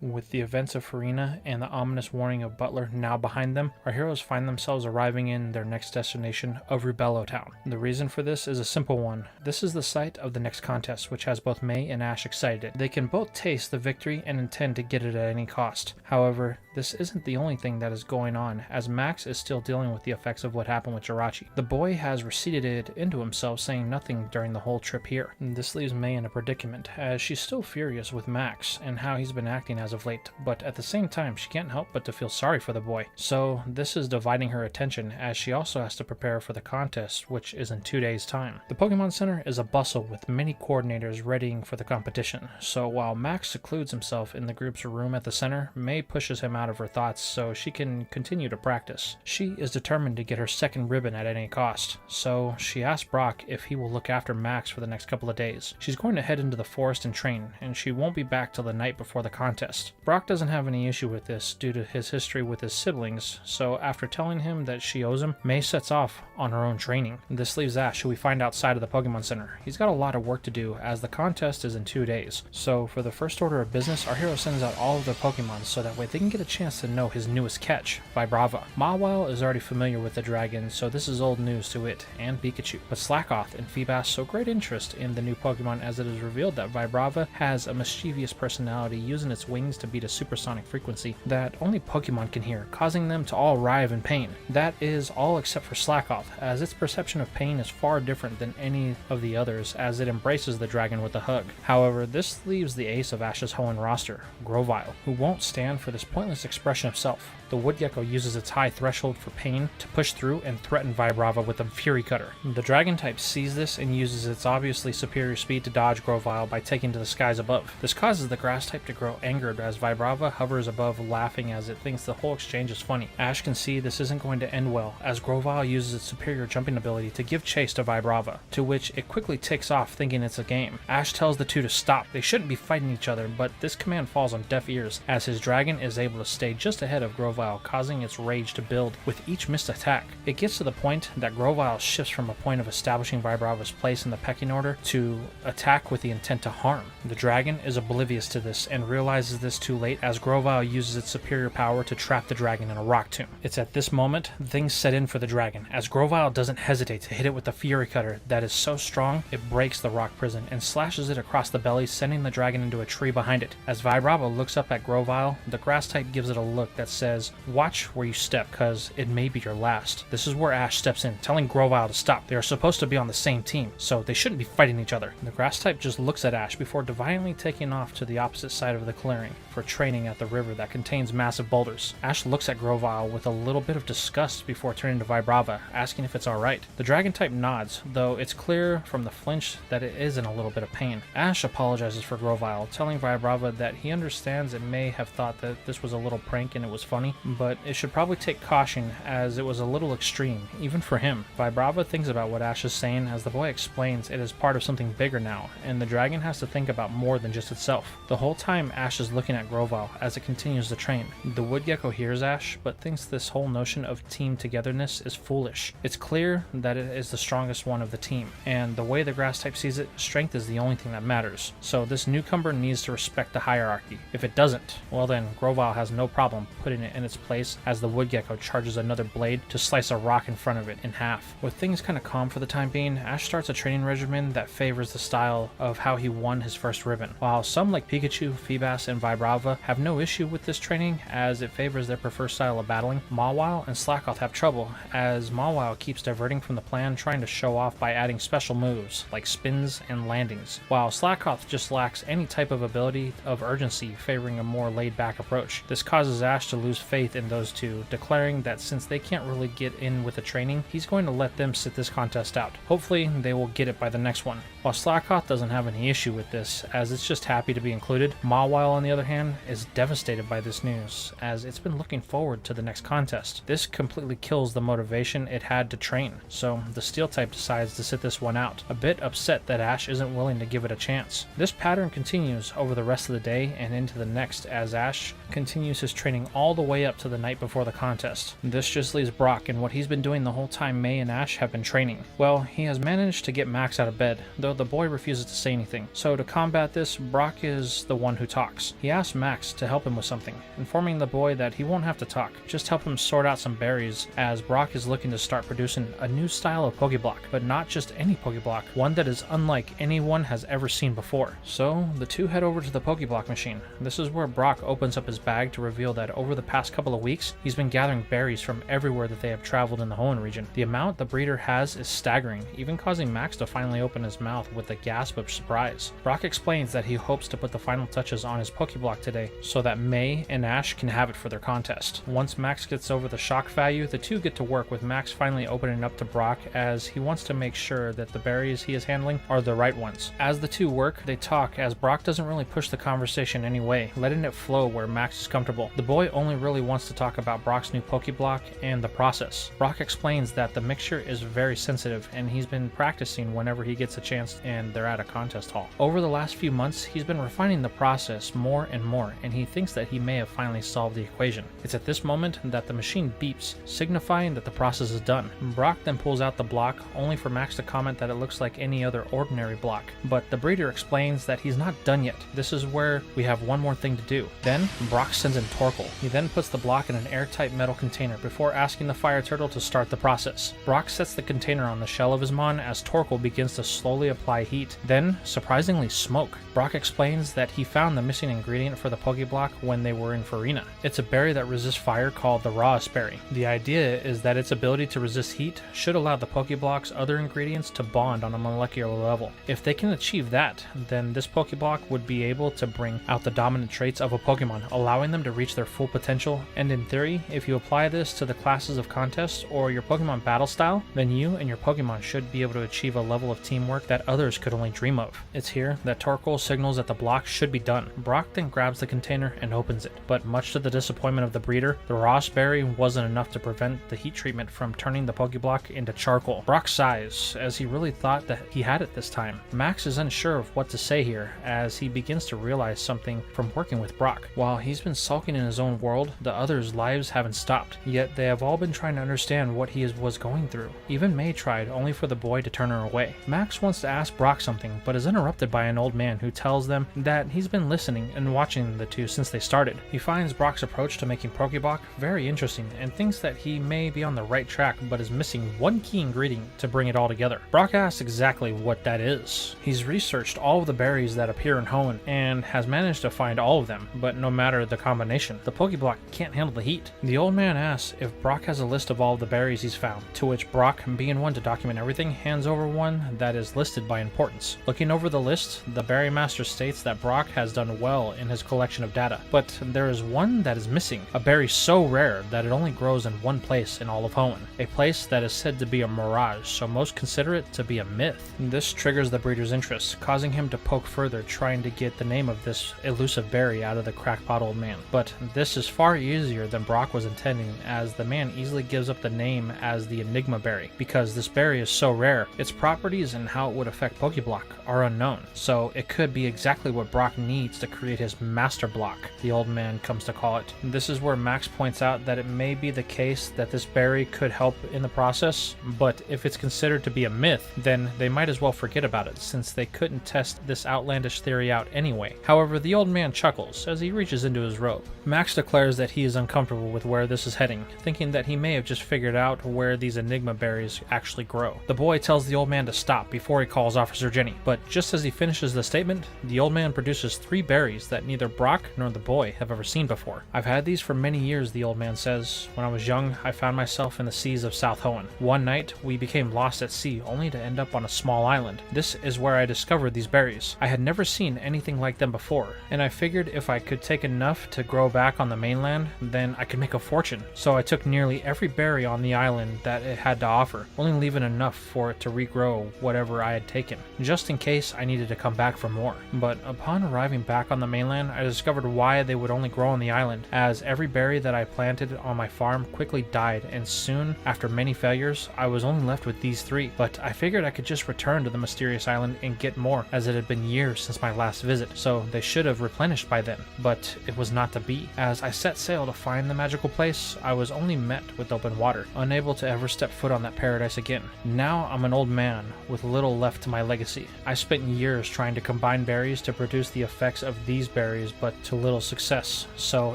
With the events of Farina and the ominous warning of Butler now behind them, our heroes find themselves arriving in their next destination of Rubello Town. The reason for this is a simple one. This is the site of the next contest, which has both May and Ash excited. They can both taste the victory and intend to get it at any cost. However, this isn't the only thing that is going on, as Max is still dealing with the effects of what happened with Jirachi. The boy has receded into himself, saying nothing during the whole trip here. This leaves May in a predicament, as she's still furious with Max and how he's been acting as of late, but at the same time she can't help but to feel sorry for the boy. So this is dividing her attention, as she also has to prepare for the contest, which is in 2 days' time. The Pokemon Center is a bustle with many coordinators readying for the competition, so while Max secludes himself in the group's room at the center, May pushes him out of her thoughts so she can continue to practice. She is determined to get her second ribbon at any cost, so she asks Brock if he will look after Max for the next couple of days. She's going to head into the forest and train, and she won't be back till the night before the contest. Brock doesn't have any issue with this due to his history with his siblings, so after telling him that she owes him, May sets off on her own training. This leaves Ash, who we find outside of the Pokemon Center. He's got a lot of work to do, as the contest is in 2 days. So for the first order of business, our hero sends out all of their Pokemon so that way they can get a chance to know his newest catch, Vibrava. Mawile is already familiar with the dragon, so this is old news to it and Pikachu. But Slackoth and Feebas show great interest in the new Pokemon, as it is revealed that Vibrava has a mischievous personality, using its wings to beat a supersonic frequency that only Pokemon can hear, causing them to all writhe in pain. That is all except for Slackoth, as its perception of pain is far different than any of the others, as it embraces the dragon with a hug. However, this leaves the ace of Ash's Hoenn roster, Grovyle, who won't stand for this pointless expression of self. The Woodgecko uses its high threshold for pain to push through and threaten Vibrava with a Fury Cutter. The Dragon type sees this and uses its obviously superior speed to dodge Grovyle by taking to the skies above. This causes the Grass type to grow angered as Vibrava hovers above, laughing as it thinks the whole exchange is funny. Ash can see this isn't going to end well, as Grovyle uses its superior jumping ability to give chase to Vibrava, to which it quickly takes off thinking it's a game. Ash tells the two to stop. They shouldn't be fighting each other, but this command falls on deaf ears, as his dragon is able to stay just ahead of Grovyle, causing its rage to build with each missed attack. It gets to the point that Grovyle shifts from a point of establishing Vibrava's place in the pecking order to attack with the intent to harm. The dragon is oblivious to this and realizes this too late, as Grovyle uses its superior power to trap the dragon in a rock tomb. It's at this moment things set in for the dragon, as Grovyle doesn't hesitate to hit it with a Fury Cutter that is so strong it breaks the rock prison and slashes it across the belly, sending the dragon into a tree behind it. As Vibrava looks up at Grovyle, the Grass type gives it a look that says, "Watch where you step, cause it may be your last." This is where Ash steps in, telling Grovyle to stop. They are supposed to be on the same team, so they shouldn't be fighting each other. The Grass type just looks at Ash before defiantly taking off to the opposite side of the clearing for training at the river that contains massive boulders. Ash looks at Grovyle with a little bit of disgust before turning to Vibrava, asking if it's alright. The Dragon type nods, though it's clear from the flinch that it is in a little bit of pain. Ash apologizes for Grovyle, telling Vibrava that he understands it may have thought that this was a little prank and it was funny, but it should probably take caution, as it was a little extreme, even for him. Vibrava thinks about what Ash is saying, as the boy explains it is part of something bigger now, and the dragon has to think about more than just itself. The whole time Ash is looking at Grovyle as it continues to train. The Woodgecko hears Ash, but thinks this whole notion of team togetherness is foolish. It's clear that it is the strongest one of the team, and the way the Grass type sees it, strength is the only thing that matters. So this newcomer needs to respect the hierarchy. If it doesn't, well then Grovyle has no problem putting it in its place, as the Woodgecko charges another blade to slice a rock in front of it in half. With things kind of calm for the time being, Ash starts a training regimen that favors the style of how he won his first ribbon. While some like Pikachu, Feebas, and Vibrava Vibrava have no issue with this training as it favors their preferred style of battling. Mawile and Slackoth have trouble as Mawile keeps diverting from the plan, trying to show off by adding special moves like spins and landings, while Slackoth just lacks any type of ability of urgency, favoring a more laid-back approach. This causes Ash to lose faith in those two, declaring that since they can't really get in with the training, he's going to let them sit this contest out. Hopefully they will get it by the next one. While Slackoth doesn't have any issue with this, as it's just happy to be included, Mawile on the other hand is devastated by this news, as it's been looking forward to the next contest. This completely kills the motivation it had to train, so the Steel type decides to sit this one out, a bit upset that Ash isn't willing to give it a chance. This pattern continues over the rest of the day and into the next as Ash continues his training all the way up to the night before the contest. This just leaves Brock in what he's been doing the whole time May and Ash have been training. Well, he has managed to get Max out of bed, though the boy refuses to say anything. So to combat this, Brock is the one who talks. He asks Max to help him with something, informing the boy that he won't have to talk, just help him sort out some berries, as Brock is looking to start producing a new style of Pokéblock, but not just any Pokéblock, one that is unlike anyone has ever seen before. So the two head over to the Pokéblock machine. This is where Brock opens up his bag to reveal that over the past couple of weeks, he's been gathering berries from everywhere that they have traveled in the Hoenn region. The amount the breeder has is staggering, even causing Max to finally open his mouth with a gasp of surprise. Brock explains that he hopes to put the final touches on his Pokéblock today so that May and Ash can have it for their contest. Once Max gets over the shock value, the two get to work, with Max finally opening up to Brock as he wants to make sure that the berries he is handling are the right ones. As the two work, they talk as Brock doesn't really push the conversation anyway, letting it flow where Max is comfortable. The boy only really wants to talk about Brock's new Pokéblock and the process. Brock explains that the mixture is very sensitive and he's been practicing whenever he gets a chance and they're at a contest hall. Over the last few months, he's been refining the process more and more, and he thinks that he may have finally solved the equation. It's at this moment that the machine beeps, signifying that the process is done. Brock then pulls out the block, only for Max to comment that it looks like any other ordinary block, but the breeder explains that he's not done yet. This is where we have one more thing to do. Then Brock sends in Torkoal. He then puts the block in an airtight metal container before asking the fire turtle to start the process. Brock sets the container on the shell of his mon as Torkoal begins to slowly apply heat, then surprisingly smoke. Brock explains that he found the missing ingredient for the Pokéblock when they were in Farina. It's a berry that resists fire called the rawest berry. The idea is that its ability to resist heat should allow the Pokéblock's other ingredients to bond on a molecular level. If they can achieve that, then this Pokéblock would be able to bring out the dominant traits of a Pokemon, allowing them to reach their full potential. And in theory, if you apply this to the classes of contests or your Pokemon battle style, then you and your Pokemon should be able to achieve a level of teamwork that others could only dream of. It's here that Torkoal signals that the block should be done. Brock then grabs the container and opens it, but much to the disappointment of the breeder, the rawest berry wasn't enough to prevent the heat treatment from turning the Pokéblock into charcoal. Brock sighs, as he really thought that he had it this time. Max is unsure of what to say here, as he begins to realize something from working with Brock. While he's been sulking in his own world, the others' lives haven't stopped, yet they have all been trying to understand what he was going through. Even May tried, only for the boy to turn her away. Max wants to ask Brock something, but is interrupted by an old man who tells them that he's been listening and watching the two since they started. He finds Brock's approach to making Pokéblock very interesting and thinks that he may be on the right track but is missing one key ingredient to bring it all together. Brock asks exactly what that is. He's researched all of the berries that appear in Hoenn and has managed to find all of them, but no matter the combination, the Pokéblock can't handle the heat. The old man asks if Brock has a list of all of the berries he's found, to which Brock, being one to document everything, hands over one that is listed by importance. Looking over the list, the Berry Master states that Brock has done well in his collection of data, but there is one that is missing, a berry so rare that it only grows in one place in all of Hoenn, a place that is said to be a mirage, so most consider it to be a myth. This triggers the breeder's interest, causing him to poke further, trying to get the name of this elusive berry out of the crackpot old man. But this is far easier than Brock was intending, as the man easily gives up the name as the Enigma berry, because this berry is so rare, its properties and how it would affect Pokéblock are unknown, so it could be exactly what Brock needs to create his master block, the old man comes to call it. This is where Max points out that it may be the case that this berry could help in the process, but if it's considered to be a myth, then they might as well forget about it, since they couldn't test this outlandish theory out anyway. However, the old man chuckles as he reaches into his robe. Max declares that he is uncomfortable with where this is heading, thinking that he may have just figured out where these Enigma berries actually grow. The boy tells the old man to stop before he calls calls Officer Jenny, but just as he finishes the statement, the old man produces 3 berries that neither Brock nor the boy have ever seen before. I've had these for many years, the old man says. When I was young, I found myself in the seas of South Hoenn. One night, we became lost at sea, only to end up on a small island. This is where I discovered these berries. I had never seen anything like them before, and I figured if I could take enough to grow back on the mainland, then I could make a fortune. So I took nearly every berry on the island that it had to offer, only leaving enough for it to regrow whatever I had taken, just in case I needed to come back for more. But upon arriving back on the mainland, I discovered why they would only grow on the island, as every berry that I planted on my farm quickly died, and soon, after many failures, I was only left with these 3. But I figured I could just return to the mysterious island and get more, as it had been years since my last visit, so they should have replenished by then. But it was not to be. As I set sail to find the magical place, I was only met with open water, unable to ever step foot on that paradise again. Now I'm an old man with little left to my legacy. I spent years trying to combine berries to produce the effects of these berries, but to little success. So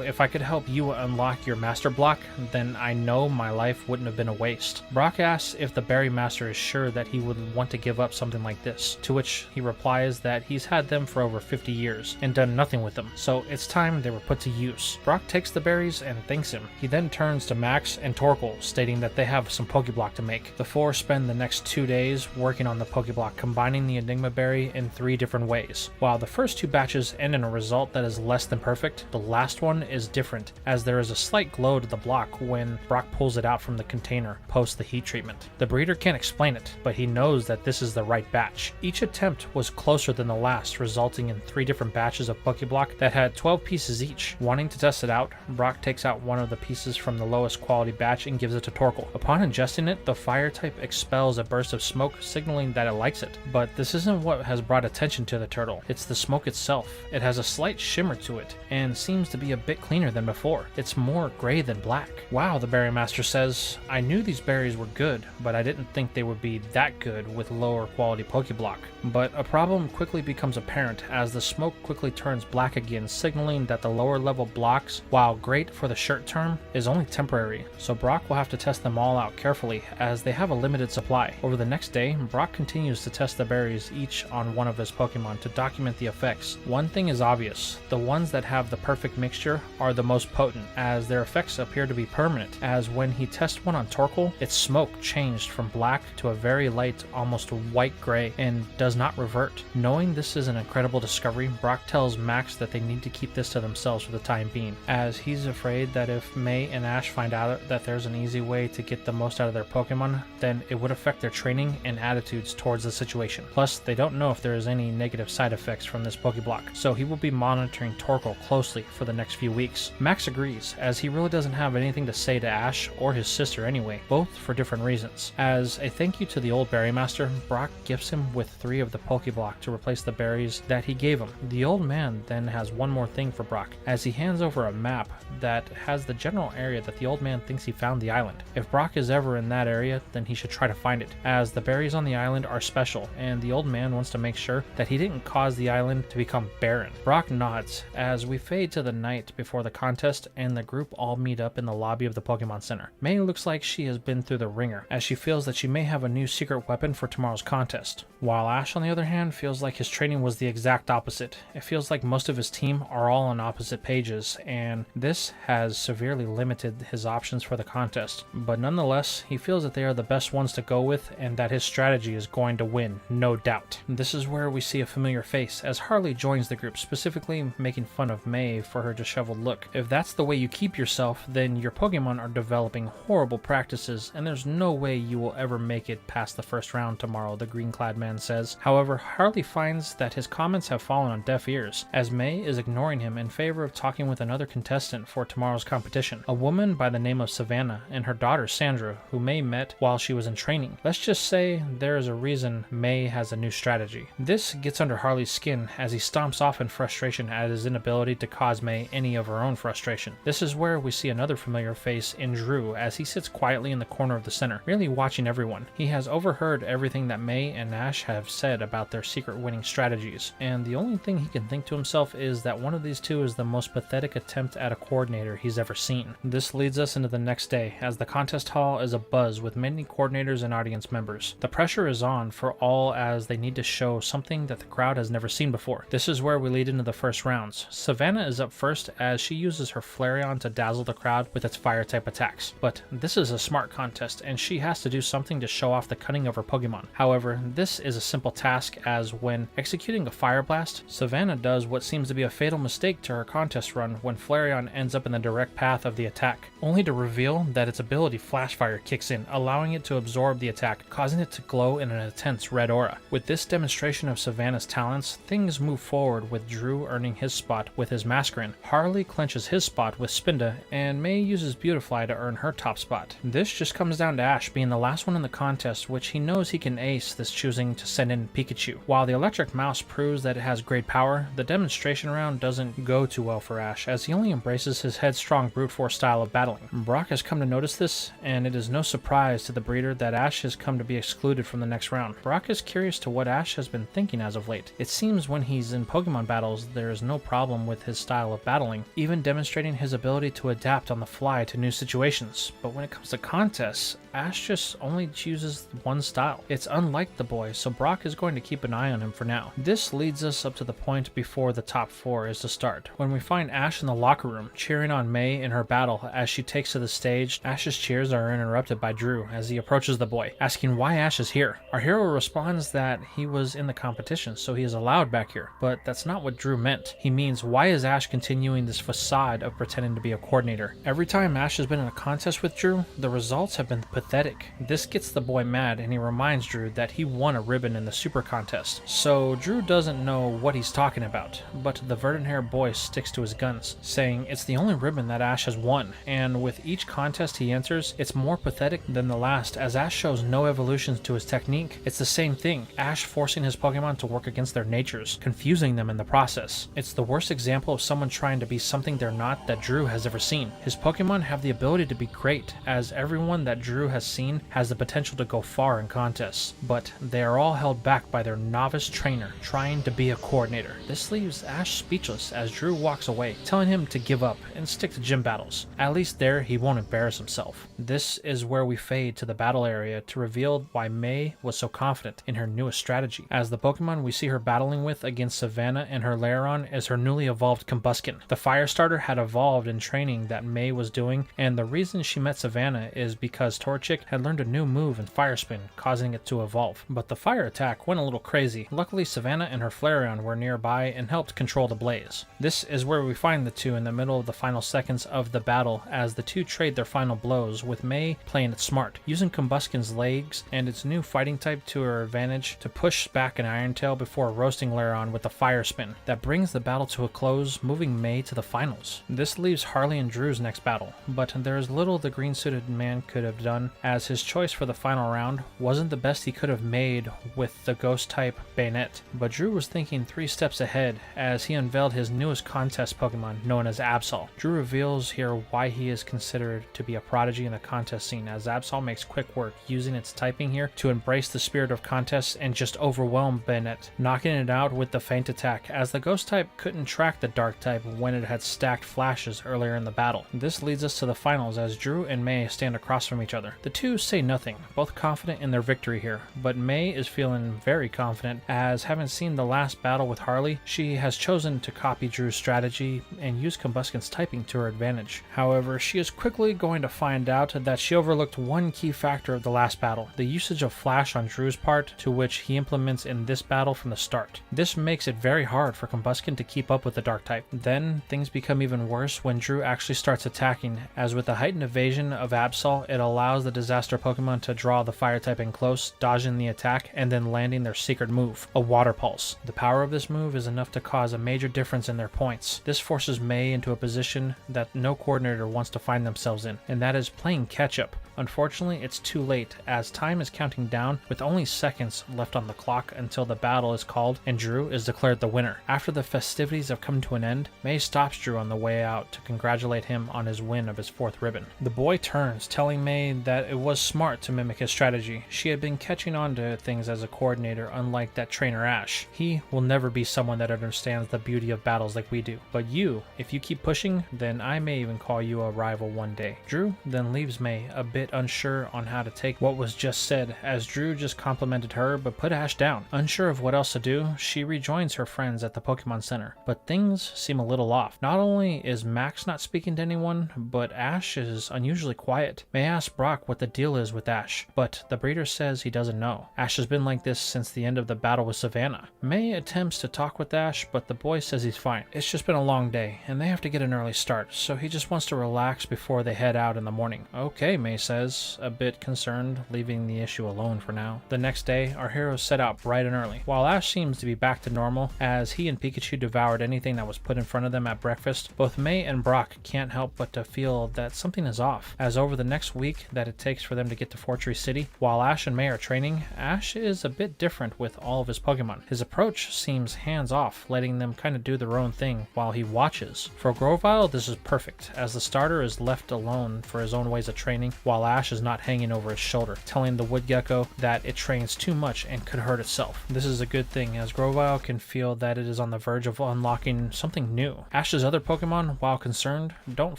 if I could help you unlock your master block, then I know my life wouldn't have been a waste. Brock asks if the berry master is sure that he would want to give up something like this, to which he replies that he's had them for over 50 years and done nothing with them, so it's time they were put to use. Brock takes the berries and thanks him. He then turns to Max and Torkel, stating that they have some Pokeblock to make. The 4 spend the next 2 days working on the Pokeblock, combining the Enigma Berry in 3 different ways. While the first 2 batches end in a result that is less than perfect, the last one is different, as there is a slight glow to the block when Brock pulls it out from the container post the heat treatment. The breeder can't explain it, but he knows that this is the right batch. Each attempt was closer than the last, resulting in 3 different batches of Pokeblock that had 12 pieces each. Wanting to test it out, Brock takes out one of the pieces from the lowest quality batch and gives it to Torkel. Upon ingesting it, the fire type expels a burst of smoke, signaling that it likes it. But this isn't what has brought attention to the turtle. It's the smoke itself. It has a slight shimmer to it, and seems to be a bit cleaner than before. It's more gray than black. Wow, the berry master says, I knew these berries were good, but I didn't think they would be that good with lower quality Pokeblock. But a problem quickly becomes apparent as the smoke quickly turns black again, signaling that the lower level blocks, while great for the short term, is only temporary. So Brock will have to test them all out carefully as they have a limited supply. Over the next day, Brock continues to test the berries each on one of his Pokemon to document the effects. One thing is obvious, the ones that have the perfect mixture are the most potent, as their effects appear to be permanent, as when he tests one on Torkel, its smoke changed from black to a very light, almost white gray, and does not revert. Knowing this is an incredible discovery, Brock tells Max that they need to keep this to themselves for the time being, as he's afraid that if May and Ash find out that there's an easy way to get the most out of their Pokemon, then it would affect their training and attitudes towards the situation. Plus, they don't know if there is any negative side effects from this Pokeblock, so he will be monitoring Torkel closely for the next few weeks. Max agrees, as he really doesn't have anything to say to Ash or his sister anyway, both for different reasons. As a thank you to the old berry master, Brock gifts him with 3 of the Pokeblock to replace the berries that he gave him. The old man then has one more thing for Brock, as he hands over a map that has the general area that the old man thinks he found the island. If Brock is ever in that area, then he should try to find it, as the berries on the island are special, and the old man wants to make sure that he didn't cause the island to become barren. Brock nods as we fade to the night before the contest, and the group all meet up in the lobby of the Pokemon Center. May looks like she has been through the ringer, as she feels that she may have a new secret weapon for tomorrow's contest, while Ash on the other hand feels like his training was the exact opposite. It feels like most of his team are all on opposite pages, and this has severely limited his options for the contest, but nonetheless he feels that they are the best ones to go with and that his strategy is going to win, no doubt. This is where we see a familiar face as Harley joins the group, specifically making fun of May for her disheveled look. If that's the way you keep yourself, then your Pokemon are developing horrible practices and there's no way you will ever make it past the first round tomorrow, the green-clad man says. However, Harley finds that his comments have fallen on deaf ears, as May is ignoring him in favor of talking with another contestant for tomorrow's competition, a woman by the name of Savannah and her daughter Sandra, who May met while she was in training. Let's just say there is a reason May has a new strategy. This gets under Harley's skin as he stomps off in frustration at his inability to cause May any of her own frustration. This is where we see another familiar face in Drew as he sits quietly in the corner of the center, merely watching everyone. He has overheard everything that May and Ash have said about their secret winning strategies, and the only thing he can think to himself is that one of these two is the most pathetic attempt at a coordinator he's ever seen. This leads us into the next day, as the contest hall is abuzz with many coordinators and audience members. The pressure is on for all as they need to show something that the crowd has never seen before. This is where we lead into the first rounds. Savannah is up first as she uses her Flareon to dazzle the crowd with its fire type attacks. But this is a smart contest and she has to do something to show off the cunning of her Pokemon. However, this is a simple task as when executing a Fire Blast, Savannah does what seems to be a fatal mistake to her contest run when Flareon ends up in the direct path of the attack, only to reveal that its ability Flash Fire kicks in, allowing it to absorb the attack, causing it to glow in an intense red aura. With this demonstration of Savannah's talents, things move forward with Drew earning his spot with his Masquerain, Harley clinches his spot with Spinda, and May uses Beautifly to earn her top spot. This just comes down to Ash being the last one in the contest, which he knows he can ace this choosing to send in Pikachu. While the Electric Mouse proves that it has great power, the demonstration round doesn't go too well for Ash as he only embraces his headstrong brute force style of battling. Brock has come to notice this, and it is no surprise to the breeder that Ash has come to be excluded from the next round. Brock is curious to what Ash has been thinking as of late. It seems when he's in Pokemon battles, there is no problem with his style of battling, even demonstrating his ability to adapt on the fly to new situations. But when it comes to contests, Ash just only chooses one style. It's unlike the boy, so Brock is going to keep an eye on him for now. This leads us up to the point before the top 4 is to start, when we find Ash in the locker room, cheering on May in her battle as she takes to the stage. Ash's cheers are interrupted by Drew as he approaches the boy, asking why Ash is here. Our hero responds that he was in the competition, so he is allowed back here, but that's not what Drew meant. He means, why is Ash continuing this facade of pretending to be a coordinator? Every time Ash has been in a contest with Drew, the results have been pathetic. This gets the boy mad and he reminds Drew that he won a ribbon in the super contest. So Drew doesn't know what he's talking about, but the verdant hair boy sticks to his guns, saying it's the only ribbon that Ash has won, and with each contest he enters, it's more pathetic than the last as Ash shows no evolutions to his technique. It's the same thing, Ash forcing his Pokemon to work against their natures, confusing them in the process. It's the worst example of someone trying to be something they're not that Drew has ever seen. His Pokemon have the ability to be great, as everyone that Drew has seen has the potential to go far in contests, but they are all held back by their novice trainer trying to be a coordinator. This leaves Ash speechless as Drew walks away, telling him to give up and stick to gym battles. At least there he won't embarrass himself. This is where we fade to the battle area to reveal why May was so confident in her newest strategy, as the Pokemon we see her battling with against Savannah and her Lairon is her newly evolved Combuskin. The fire starter had evolved in training that May was doing, and the reason she met Savannah is because Torchic had learned a new move in Fire Spin, causing it to evolve. But the fire attack went a little crazy. Luckily Savannah and her Flareon were nearby and helped control the blaze. This is where we find the two in the middle of the final seconds of the battle as the two trade their final blows, with May playing it smart, using Combuskin's legs and its new fighting type to her advantage to push back an Iron Tail before roasting Lairon with the Fire Spin. That brings the battle to a close, moving May to the finals. This leaves Harley and Drew's next battle, but there is little the green-suited man could have done, as his choice for the final round wasn't the best he could have made with the ghost type Bayonet. But Drew was thinking 3 steps ahead as he unveiled his newest contest Pokemon known as Absol. Drew reveals here why he is considered to be a prodigy in the contest scene, as Absol makes quick work using its typing here to embrace the spirit of contests and just overwhelm Bayonet, knocking it out with the feint attack, as the ghost type couldn't track the dark type when it had stacked flashes earlier in the battle. This leads us to the finals as Drew and May stand across from each other. The two say nothing, both confident in their victory here, but May is feeling very confident as, having seen the last battle with Harley, she has chosen to copy Drew's strategy and use Combuskin's typing to her advantage. However, she is quickly going to find out that she overlooked one key factor of the last battle, the usage of Flash on Drew's part, to which he implements in this battle from the start. This makes it very hard for Combuskin to keep up with the dark type. Then things become even worse when Drew actually starts attacking, as with the heightened evasion of Absol, it allows the disaster Pokemon to draw the fire type in close, dodging the attack and then landing their secret move, a Water Pulse. The power of this move is enough to cause a major difference in their points. This forces May into a position that no coordinator wants to find themselves in, and that is playing catch up. Unfortunately, it's too late, as time is counting down with only seconds left on the clock until the battle is called and Drew is declared the winner. After the festivities have come to an end, May stops Drew on the way out to congratulate him on his win of his 4th ribbon. The boy turns, telling May that that it was smart to mimic his strategy. She had been catching on to things as a coordinator, unlike that trainer Ash. He will never be someone that understands the beauty of battles like we do. But you, if you keep pushing, then I may even call you a rival one day. Drew then leaves May a bit unsure on how to take what was just said, as Drew just complimented her but put Ash down. Unsure of what else to do, she rejoins her friends at the Pokemon Center. But things seem a little off. Not only is Max not speaking to anyone, but Ash is unusually quiet. May asks Brock what the deal is with Ash, but the breeder says he doesn't know. Ash has been like this since the end of the battle with Savannah. May attempts to talk with Ash, but the boy says he's fine. It's just been a long day, and they have to get an early start, so he just wants to relax before they head out in the morning. Okay, May says, a bit concerned, leaving the issue alone for now. The next day, our heroes set out bright and early. While Ash seems to be back to normal, as he and Pikachu devoured anything that was put in front of them at breakfast, both May and Brock can't help but to feel that something is off, as over the next week that it takes for them to get to Fortree City, while Ash and May are training, Ash is a bit different with all of his Pokemon. His approach seems hands-off, letting them kind of do their own thing while he watches. For Grovyle, this is perfect, as the starter is left alone for his own ways of training, while Ash is not hanging over his shoulder, telling the Woodgecko that it trains too much and could hurt itself. This is a good thing, as Grovyle can feel that it is on the verge of unlocking something new. Ash's other Pokemon, while concerned, don't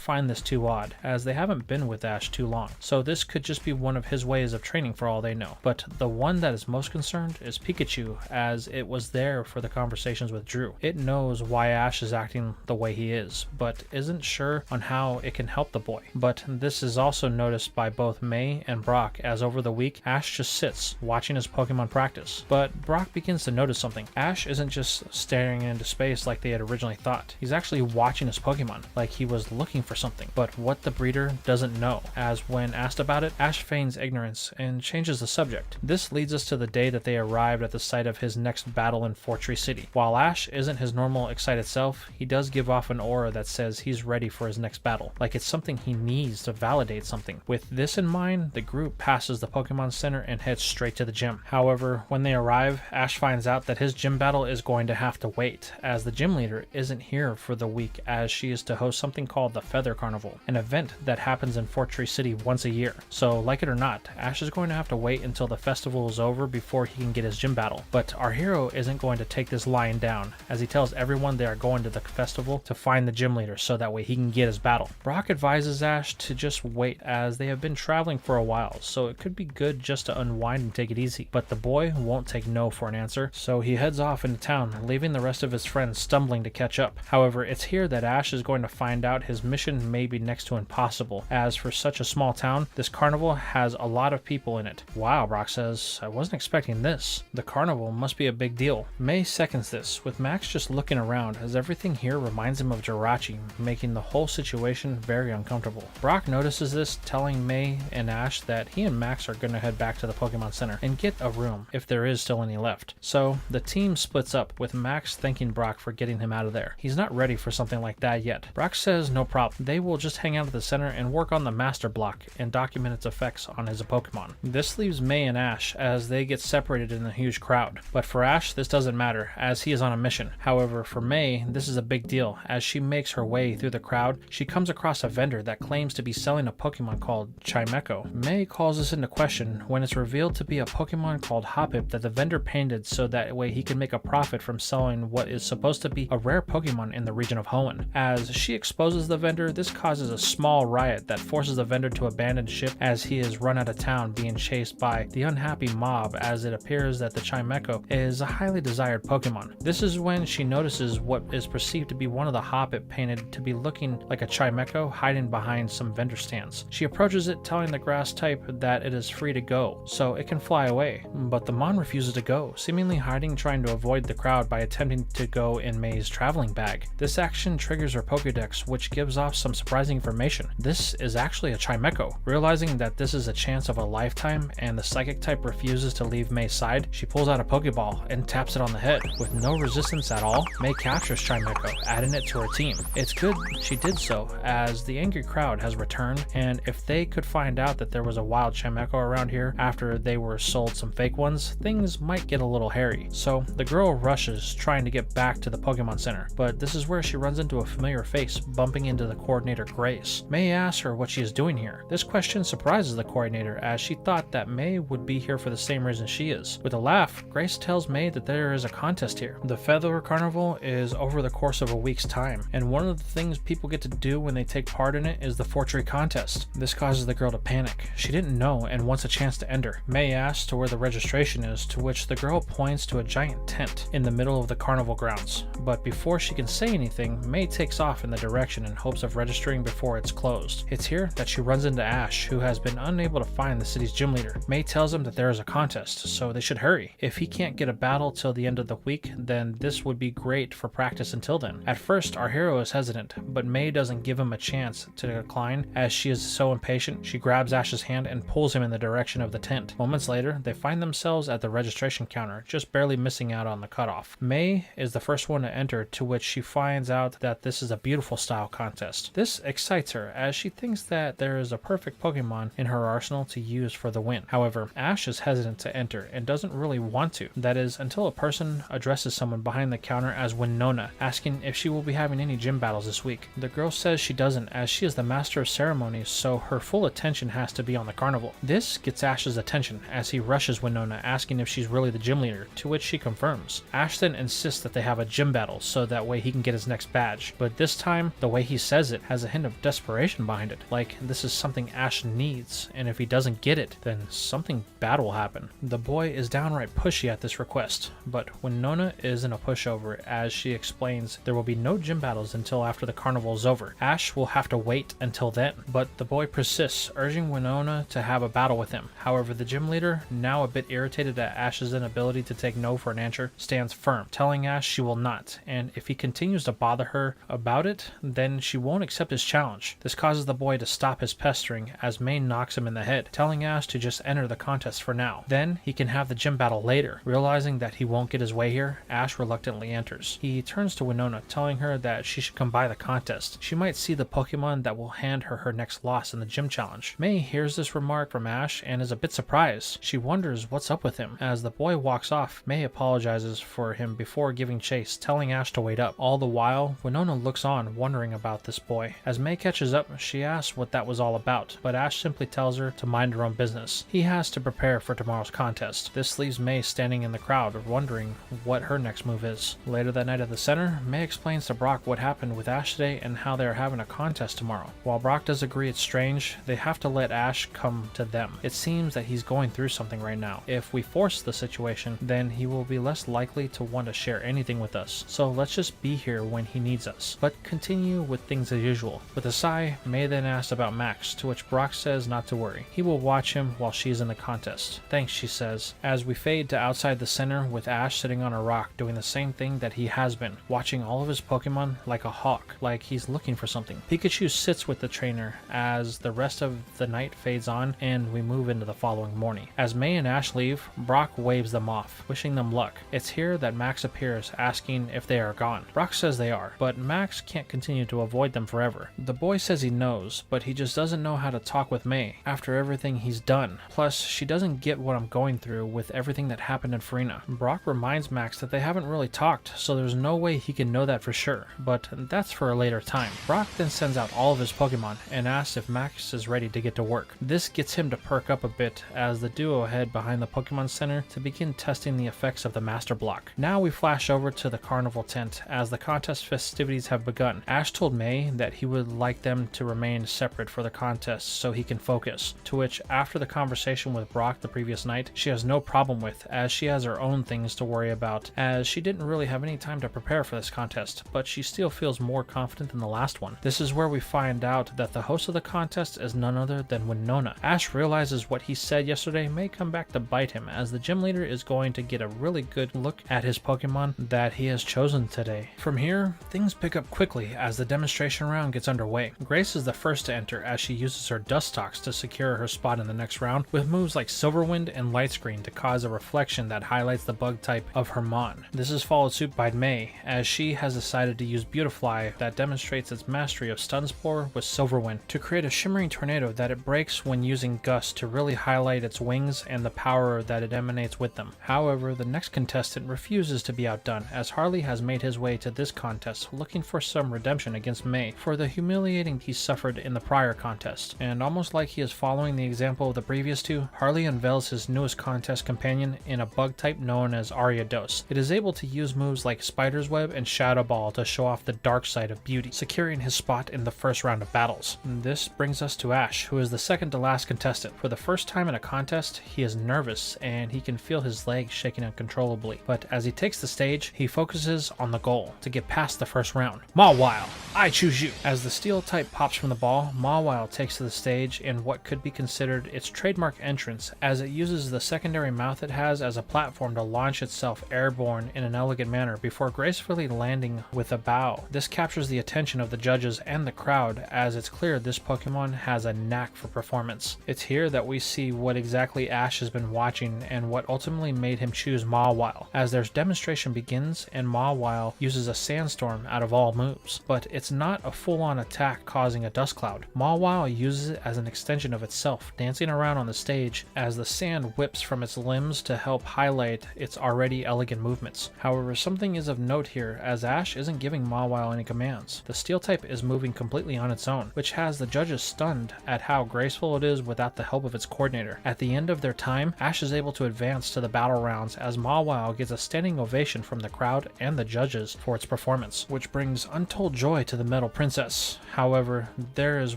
find this too odd, as they haven't been with Ash too long, so this could just be one of his ways of training for all they know. But the one that is most concerned is Pikachu, as it was there for the conversations with Drew. It knows why Ash is acting the way he is, but isn't sure on how it can help the boy. But this is also noticed by both May and Brock, as over the week, Ash just sits, watching his Pokemon practice. But Brock begins to notice something. Ash isn't just staring into space like they had originally thought. He's actually watching his Pokemon, like he was looking for something. But what the breeder doesn't know, as when asked about it, Ash feigns ignorance and changes the subject. This leads us to the day that they arrived at the site of his next battle in Fortree City. While Ash isn't his normal excited self, he does give off an aura that says he's ready for his next battle, like it's something he needs to validate something. With this in mind, the group passes the Pokemon Center and heads straight to the gym. However, when they arrive, Ash finds out that his gym battle is going to have to wait, as the gym leader isn't here for the week, as she is to host something called the Feather Carnival, an event that happens in Fortree City once a year. So like it or not, Ash is going to have to wait until the festival is over before he can get his gym battle. But our hero isn't going to take this lying down, as he tells everyone they are going to the festival to find the gym leader so that way he can get his battle. Brock advises Ash to just wait, as they have been traveling for a while, so it could be good just to unwind and take it easy. But the boy won't take no for an answer, so he heads off into town, leaving the rest of his friends stumbling to catch up. However, it's here that Ash is going to find out his mission may be next to impossible, as for such a small town, this carnival has a lot of people in it. Wow, Brock says, I wasn't expecting this. The carnival must be a big deal. May seconds this, with Max just looking around, as everything here reminds him of Jirachi, making the whole situation very uncomfortable. Brock notices this, telling May and Ash that he and Max are going to head back to the Pokemon Center and get a room, if there is still any left. So the team splits up, with Max thanking Brock for getting him out of there. He's not ready for something like that yet. Brock says no problem. They will just hang out at the center and work on the Master Block and document its effects on his Pokemon. This leaves May and Ash, as they get separated in a huge crowd. But for Ash, this doesn't matter, as he is on a mission. However, for May, this is a big deal. As she makes her way through the crowd, she comes across a vendor that claims to be selling a Pokemon called Chimecho. May calls this into question when it's revealed to be a Pokemon called Hoppip that the vendor painted so that way he can make a profit from selling what is supposed to be a rare Pokemon in the region of Hoenn. As she exposes the vendor, this causes a small riot that forces the vendor to abandon ship, as he is run out of town being chased by the unhappy mob, as it appears that the Chimecho is a highly desired Pokemon. This is when she notices what is perceived to be one of the Hoppip painted to be looking like a Chimecho hiding behind some vendor stands. She approaches it, telling the grass type that it is free to go, so it can fly away. But the Mon refuses to go, seemingly hiding, trying to avoid the crowd by attempting to go in May's traveling bag. This action triggers her Pokédex, which gives off some surprising information. This is actually a Chimecho. Realizing that this is a chance of a lifetime and the psychic type refuses to leave May's side, she pulls out a Pokeball and taps it on the head. With no resistance at all, May captures Chimecho, adding it to her team. It's good she did so, as the angry crowd has returned, and if they could find out that there was a wild Chimecho around here after they were sold some fake ones, things might get a little hairy. So the girl rushes, trying to get back to the Pokemon Center, but this is where she runs into a familiar face, bumping into the coordinator Grace. May asks her what she is doing here. This question even surprises the coordinator as she thought that May would be here for the same reason she is. With a laugh, Grace tells May that there is a contest here. The Feather Carnival is over the course of a week's time, and one of the things people get to do when they take part in it is the forgery contest. This causes the girl to panic. She didn't know and wants a chance to enter. May asks to where the registration is, to which the girl points to a giant tent in the middle of the carnival grounds. But before she can say anything, May takes off in the direction in hopes of registering before it's closed. It's here that she runs into Ash, who has been unable to find the city's gym leader. May tells him that there is a contest, so they should hurry. If he can't get a battle till the end of the week, then this would be great for practice until then. At first, our hero is hesitant, but May doesn't give him a chance to decline as she is so impatient. She grabs Ash's hand and pulls him in the direction of the tent. Moments later, they find themselves at the registration counter, just barely missing out on the cutoff. May is the first one to enter, to which she finds out that this is a beautiful style contest. This excites her as she thinks that there is a perfect Pokemon in her arsenal to use for the win. However, Ash is hesitant to enter and doesn't really want to. That is, until a person addresses someone behind the counter as Winona, asking if she will be having any gym battles this week. The girl says she doesn't, as she is the master of ceremonies, so her full attention has to be on the carnival. This gets Ash's attention as he rushes Winona, asking if she's really the gym leader, to which she confirms. Ash then insists that they have a gym battle so that way he can get his next badge, but this time the way he says it has a hint of desperation behind it, like this is something Ash needs, and if he doesn't get it, then something bad will happen. The boy is downright pushy at this request, but Winona isn't a pushover as she explains there will be no gym battles until after the carnival is over. Ash will have to wait until then, but the boy persists, urging Winona to have a battle with him. However, the gym leader, now a bit irritated at Ash's inability to take no for an answer, stands firm, telling Ash she will not, and if he continues to bother her about it, then she won't accept his challenge. This causes the boy to stop his pestering as May knocks him in the head, telling Ash to just enter the contest for now. Then he can have the gym battle later. Realizing that he won't get his way here, Ash reluctantly enters. He turns to Winona, telling her that she should come by the contest. She might see the Pokemon that will hand her her next loss in the gym challenge. May hears this remark from Ash and is a bit surprised. She wonders what's up with him. As the boy walks off, May apologizes for him before giving chase, telling Ash to wait up. All the while, Winona looks on, wondering about this boy. As May catches up, she asks what that was all about, but Ash simply tells her to mind her own business. He has to prepare for tomorrow's contest. This leaves May standing in the crowd, wondering what her next move is. Later that night at the center, May explains to Brock what happened with Ash today and how they are having a contest tomorrow. While Brock does agree it's strange, they have to let Ash come to them. It seems that he's going through something right now. If we force the situation, then he will be less likely to want to share anything with us. So let's just be here when he needs us, but continue with things as usual. With a sigh, May then asks about Max, to which Brock says not to worry. He will watch him while she's in the contest. Thanks, she says, as we fade to outside the center with Ash sitting on a rock doing the same thing that he has been, watching all of his Pokemon like a hawk, like he's looking for something. Pikachu sits with the trainer as the rest of the night fades on and we move into the following morning. As May and Ash leave, Brock waves them off, wishing them luck. It's here that Max appears, asking if they are gone. Brock says they are, but Max can't continue to avoid them forever. The boy says he knows, but he just doesn't know how to talk with May after everything he's done. Plus, she doesn't get what I'm going through with everything that happened in Farina. Brock reminds Max that they haven't really talked, so there's no way he can know that for sure, but that's for a later time. Brock then sends out all of his Pokemon and asks if Max is ready to get to work. This gets him to perk up a bit as the duo head behind the Pokemon Center to begin testing the effects of the Master Block. Now we flash over to the carnival tent as the contest festivities have begun. Ash told May that he would like them to remain separate for the contest so he can focus, to which after the conversation with Brock the previous night, she has no problem with, as she has her own things to worry about, as she didn't really have any time to prepare for this contest, but she still feels more confident than the last one. This is where we find out that the host of the contest is none other than Winona. Ash realizes what he said yesterday may come back to bite him, as the gym leader is going to get a really good look at his Pokemon that he has chosen today. From here, things pick up quickly as the demonstration round gets underway. Grace is the first to enter as she uses her Dustox to secure her spot in the next round with moves like Silver Wind and Light Screen to cause a reflection that highlights the bug type of her Mon. This is followed suit by May as she has decided to use Beautifly that demonstrates its mastery of Stun Spore with Silver Wind to create a shimmering tornado that it breaks when using Gust to really highlight its wings and the power that it emanates with them. However, the next contestant refuses to be outdone as Harley has made his way to this contest looking for some redemption against May for the humiliating he suffered in the prior contest, and almost almost like he is following the example of the previous two, Harley unveils his newest contest companion in a bug type known as Ariados. It is able to use moves like Spider's Web and Shadow Ball to show off the dark side of beauty, securing his spot in the first round of battles. This brings us to Ash, who is the second to last contestant. For the first time in a contest, he is nervous and he can feel his legs shaking uncontrollably, but as he takes the stage, he focuses on the goal, to get past the first round. Mawile, I choose you! As the steel type pops from the ball, Mawile takes to the stage in what could be considered its trademark entrance, as it uses the secondary mouth it has as a platform to launch itself airborne in an elegant manner before gracefully landing with a bow. This captures the attention of the judges and the crowd, as it's clear this Pokemon has a knack for performance. It's here that we see what exactly Ash has been watching and what ultimately made him choose Mawile, as their demonstration begins and Mawile uses a sandstorm out of all moves, but it's not a full-on attack causing a dust cloud. Mawile uses it as an extension of itself, dancing around on the stage as the sand whips from its limbs to help highlight its already elegant movements. However, something is of note here, as Ash isn't giving Mawile any commands. The steel type is moving completely on its own, which has the judges stunned at how graceful it is without the help of its coordinator. At the end of their time, Ash is able to advance to the battle rounds as Mawile gets a standing ovation from the crowd and the judges for its performance, which brings untold joy to the Metal Princess. However, there is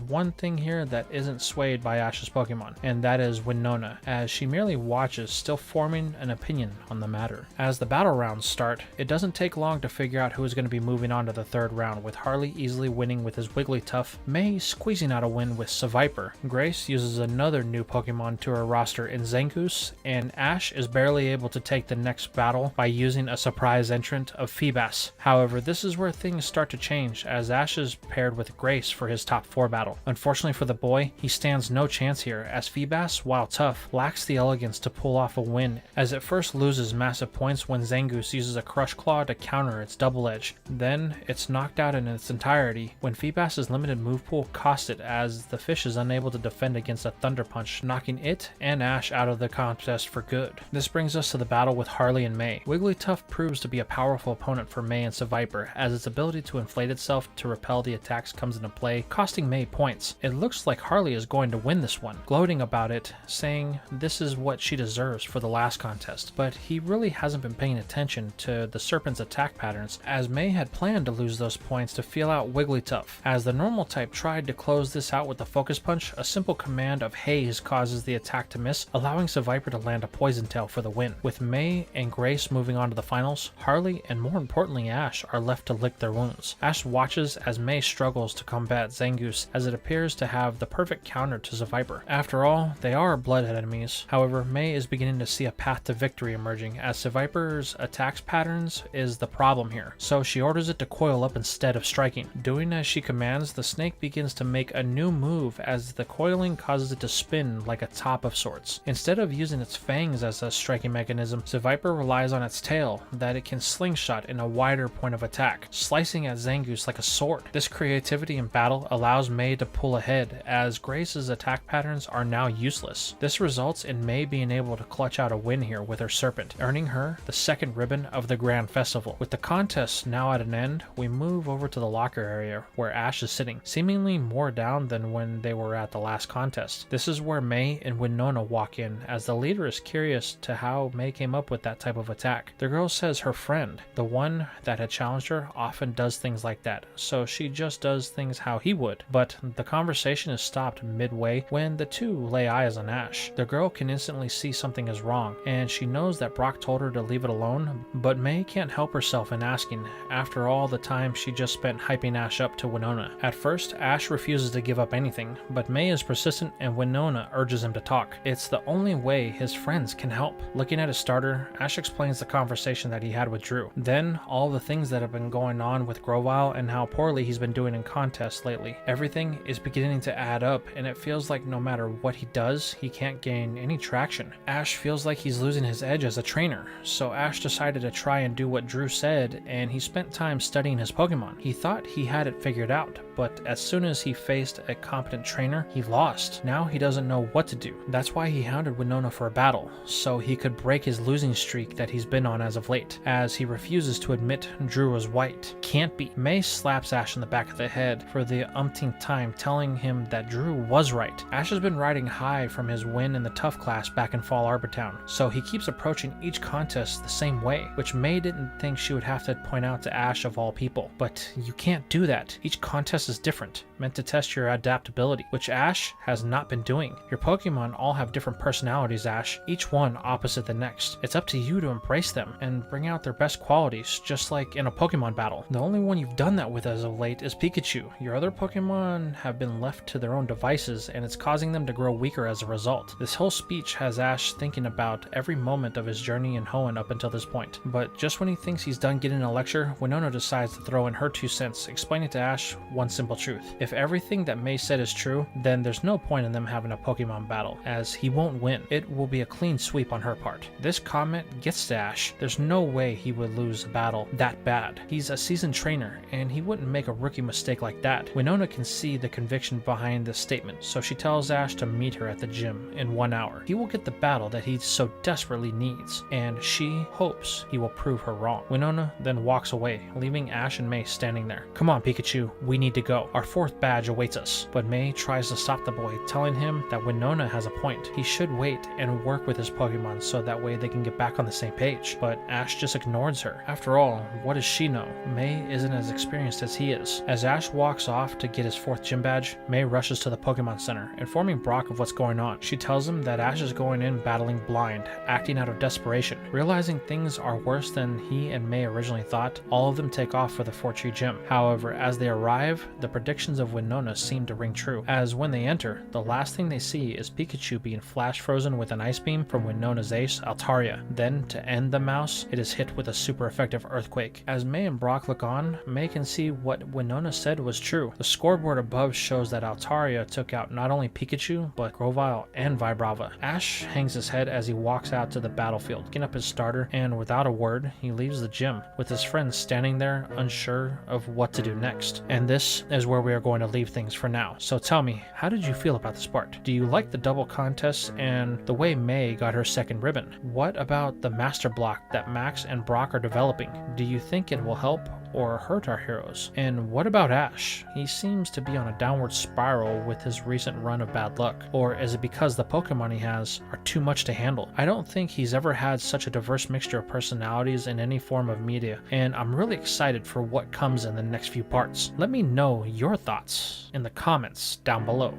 one thing here that isn't swayed by Ash's Pokemon, and that is Winona, as she merely watches, still forming an opinion on the matter. As the battle rounds start, it doesn't take long to figure out who is going to be moving on to the third round, with Harley easily winning with his Wigglytuff, May squeezing out a win with Seviper, Grace uses another new Pokemon to her roster in Zangoose, and Ash is barely able to take the next battle by using a surprise entrant of Feebas. However, this is where things start to change, as Ash is paired with Grace for his top 4 battle. Unfortunately for the boy, he stands no chance here, as Feebas, while tough, lacks the elegance to pull off a win, as it first loses massive points when Zangoose uses a Crush Claw to counter its double edge. Then, it's knocked out in its entirety when Feebas' limited move pool costs it, as the fish is unable to defend against a Thunder Punch, knocking it and Ash out of the contest for good. This brings us to the battle with Harley and May. Wigglytuff proves to be a powerful opponent for May and Seviper, as its ability to inflate itself to repel the attacks comes into play, costing May points. It looks like Harley is going to win this one, gloating about it, saying this is what she deserves for the last contest, but he really hasn't been paying attention to the Serpent's attack patterns, as May had planned to lose those points to feel out Wigglytuff. As the normal type tried to close this out with a Focus Punch, a simple command of Haze causes the attack to miss, allowing Seviper to land a Poison Tail for the win. With May and Grace moving on to the finals, Harley and more importantly Ash are left to lick their wounds. Ash watches as May struggles to combat Zangoose, as it appears to have the perfect counter to Seviper. After all, they are bloodhead enemies. However, May is beginning to see a path to victory emerging, as Seviper's attacks patterns is the problem here, so she orders it to coil up instead of striking. Doing as she commands, the snake begins to make a new move, as the coiling causes it to spin like a top of sorts. Instead of using its fangs as a striking mechanism, Seviper relies on its tail, that it can slingshot in a wider point of attack, slicing at Zangoose like a sword. This creativity in battle allows May to pull ahead, as Grace's attack patterns are now useless. This results in May being able to clutch out a win here with her Serpent, earning her the second ribbon of the Grand Festival. With the contest now at an end, we move over to the locker area where Ash is sitting, seemingly more down than when they were at the last contest. This is where May and Winona walk in, as the leader is curious to how May came up with that type of attack. The girl says her friend, the one that had challenged her, often does things like that, so she just does things how he would. But the conversation is stopped midway when the two lay eyes on Ash. The girl can instantly see something is wrong, and she knows that Brock told her to leave it alone, but May can't help herself in asking, after all the time she just spent hyping Ash up to Winona. At first, Ash refuses to give up anything, but May is persistent and Winona urges him to talk. It's the only way his friends can help. Looking at his starter, Ash explains the conversation that he had with Drew. Then, all the things that have been going on with Grovyle and how poorly he's been doing in contests lately. Everything is beginning to add up, and it feels like no matter what he does, he can't gain any traction. Ash feels like he's losing his edge as a trainer, so Ash decided to try and do what Drew said, and he spent time studying his Pokemon. He thought he had it figured out, but as soon as he faced a competent trainer, he lost. Now he doesn't know what to do. That's why he hounded Winona for a battle, so he could break his losing streak that he's been on as of late, as he refuses to admit Drew was white. Can't be. May slaps Ash in the back of the head for the umpteenth time, telling him that Drew Drew was right. Ash has been riding high from his win in the tough class back in Fall Arbor Town, so he keeps approaching each contest the same way, which May didn't think she would have to point out to Ash of all people. But you can't do that. Each contest is different, meant to test your adaptability, which Ash has not been doing. Your Pokemon all have different personalities, Ash, each one opposite the next. It's up to you to embrace them and bring out their best qualities, just like in a Pokemon battle. The only one you've done that with as of late is Pikachu. Your other Pokemon have been left to their own devices, and it's causing them to grow weaker as a result. This whole speech has Ash thinking about every moment of his journey in Hoenn up until this point. But just when he thinks he's done getting a lecture, Winona decides to throw in her 2 cents, explaining to Ash one simple truth. If everything that May said is true, then there's no point in them having a Pokemon battle, as he won't win. It will be a clean sweep on her part. This comment gets to Ash. There's no way he would lose a battle that bad. He's a seasoned trainer, and he wouldn't make a rookie mistake like that. Winona can see the conviction behind this statement, so she tells Ash to meet her at the gym in 1 hour. He will get the battle that he so desperately needs, and she hopes he will prove her wrong. Winona then walks away, leaving Ash and May standing there. Come on, Pikachu, we need to go. Our 4th badge awaits us. But May tries to stop the boy, telling him that Winona has a point. He should wait and work with his Pokemon so that way they can get back on the same page. But Ash just ignores her. After all, what does she know? May isn't as experienced as he is. As Ash walks off to get his 4th gym badge, May rushes to the Pokemon Center, informing Brock of what's going on. She tells him that Ash is going in battling blind, acting out of desperation. Realizing things are worse than he and May originally thought, all of them take off for the 4-tree gym. However, as they arrive, the predictions of Winona seem to ring true, as when they enter, the last thing they see is Pikachu being flash frozen with an ice beam from Winona's ace, Altaria. Then, to end the mouse, it is hit with a super effective earthquake. As May and Brock look on, May can see what Winona said was true. The scoreboard above shows that Altaria took out not only Pikachu, but Grovyle and Vibrava. Ash hangs his head as he walks out to the battlefield, picking up his starter, and without a word, he leaves the gym, with his friends standing there unsure of what to do next. And this is where we are going to leave things for now. So tell me, how did you feel about this part? Do you like the double contests and the way May got her 2nd ribbon? What about the master block that Max and Brock are developing? Do you think it will help or hurt our heroes? And what about Ash? He seems to be on a downward spiral with his recent run of bad luck. Or is it because the Pokemon he has are too much to handle? I don't think he's ever had such a diverse mixture of personalities in any form of media, and I'm really excited for what comes in the next few parts. Let me know your thoughts in the comments down below.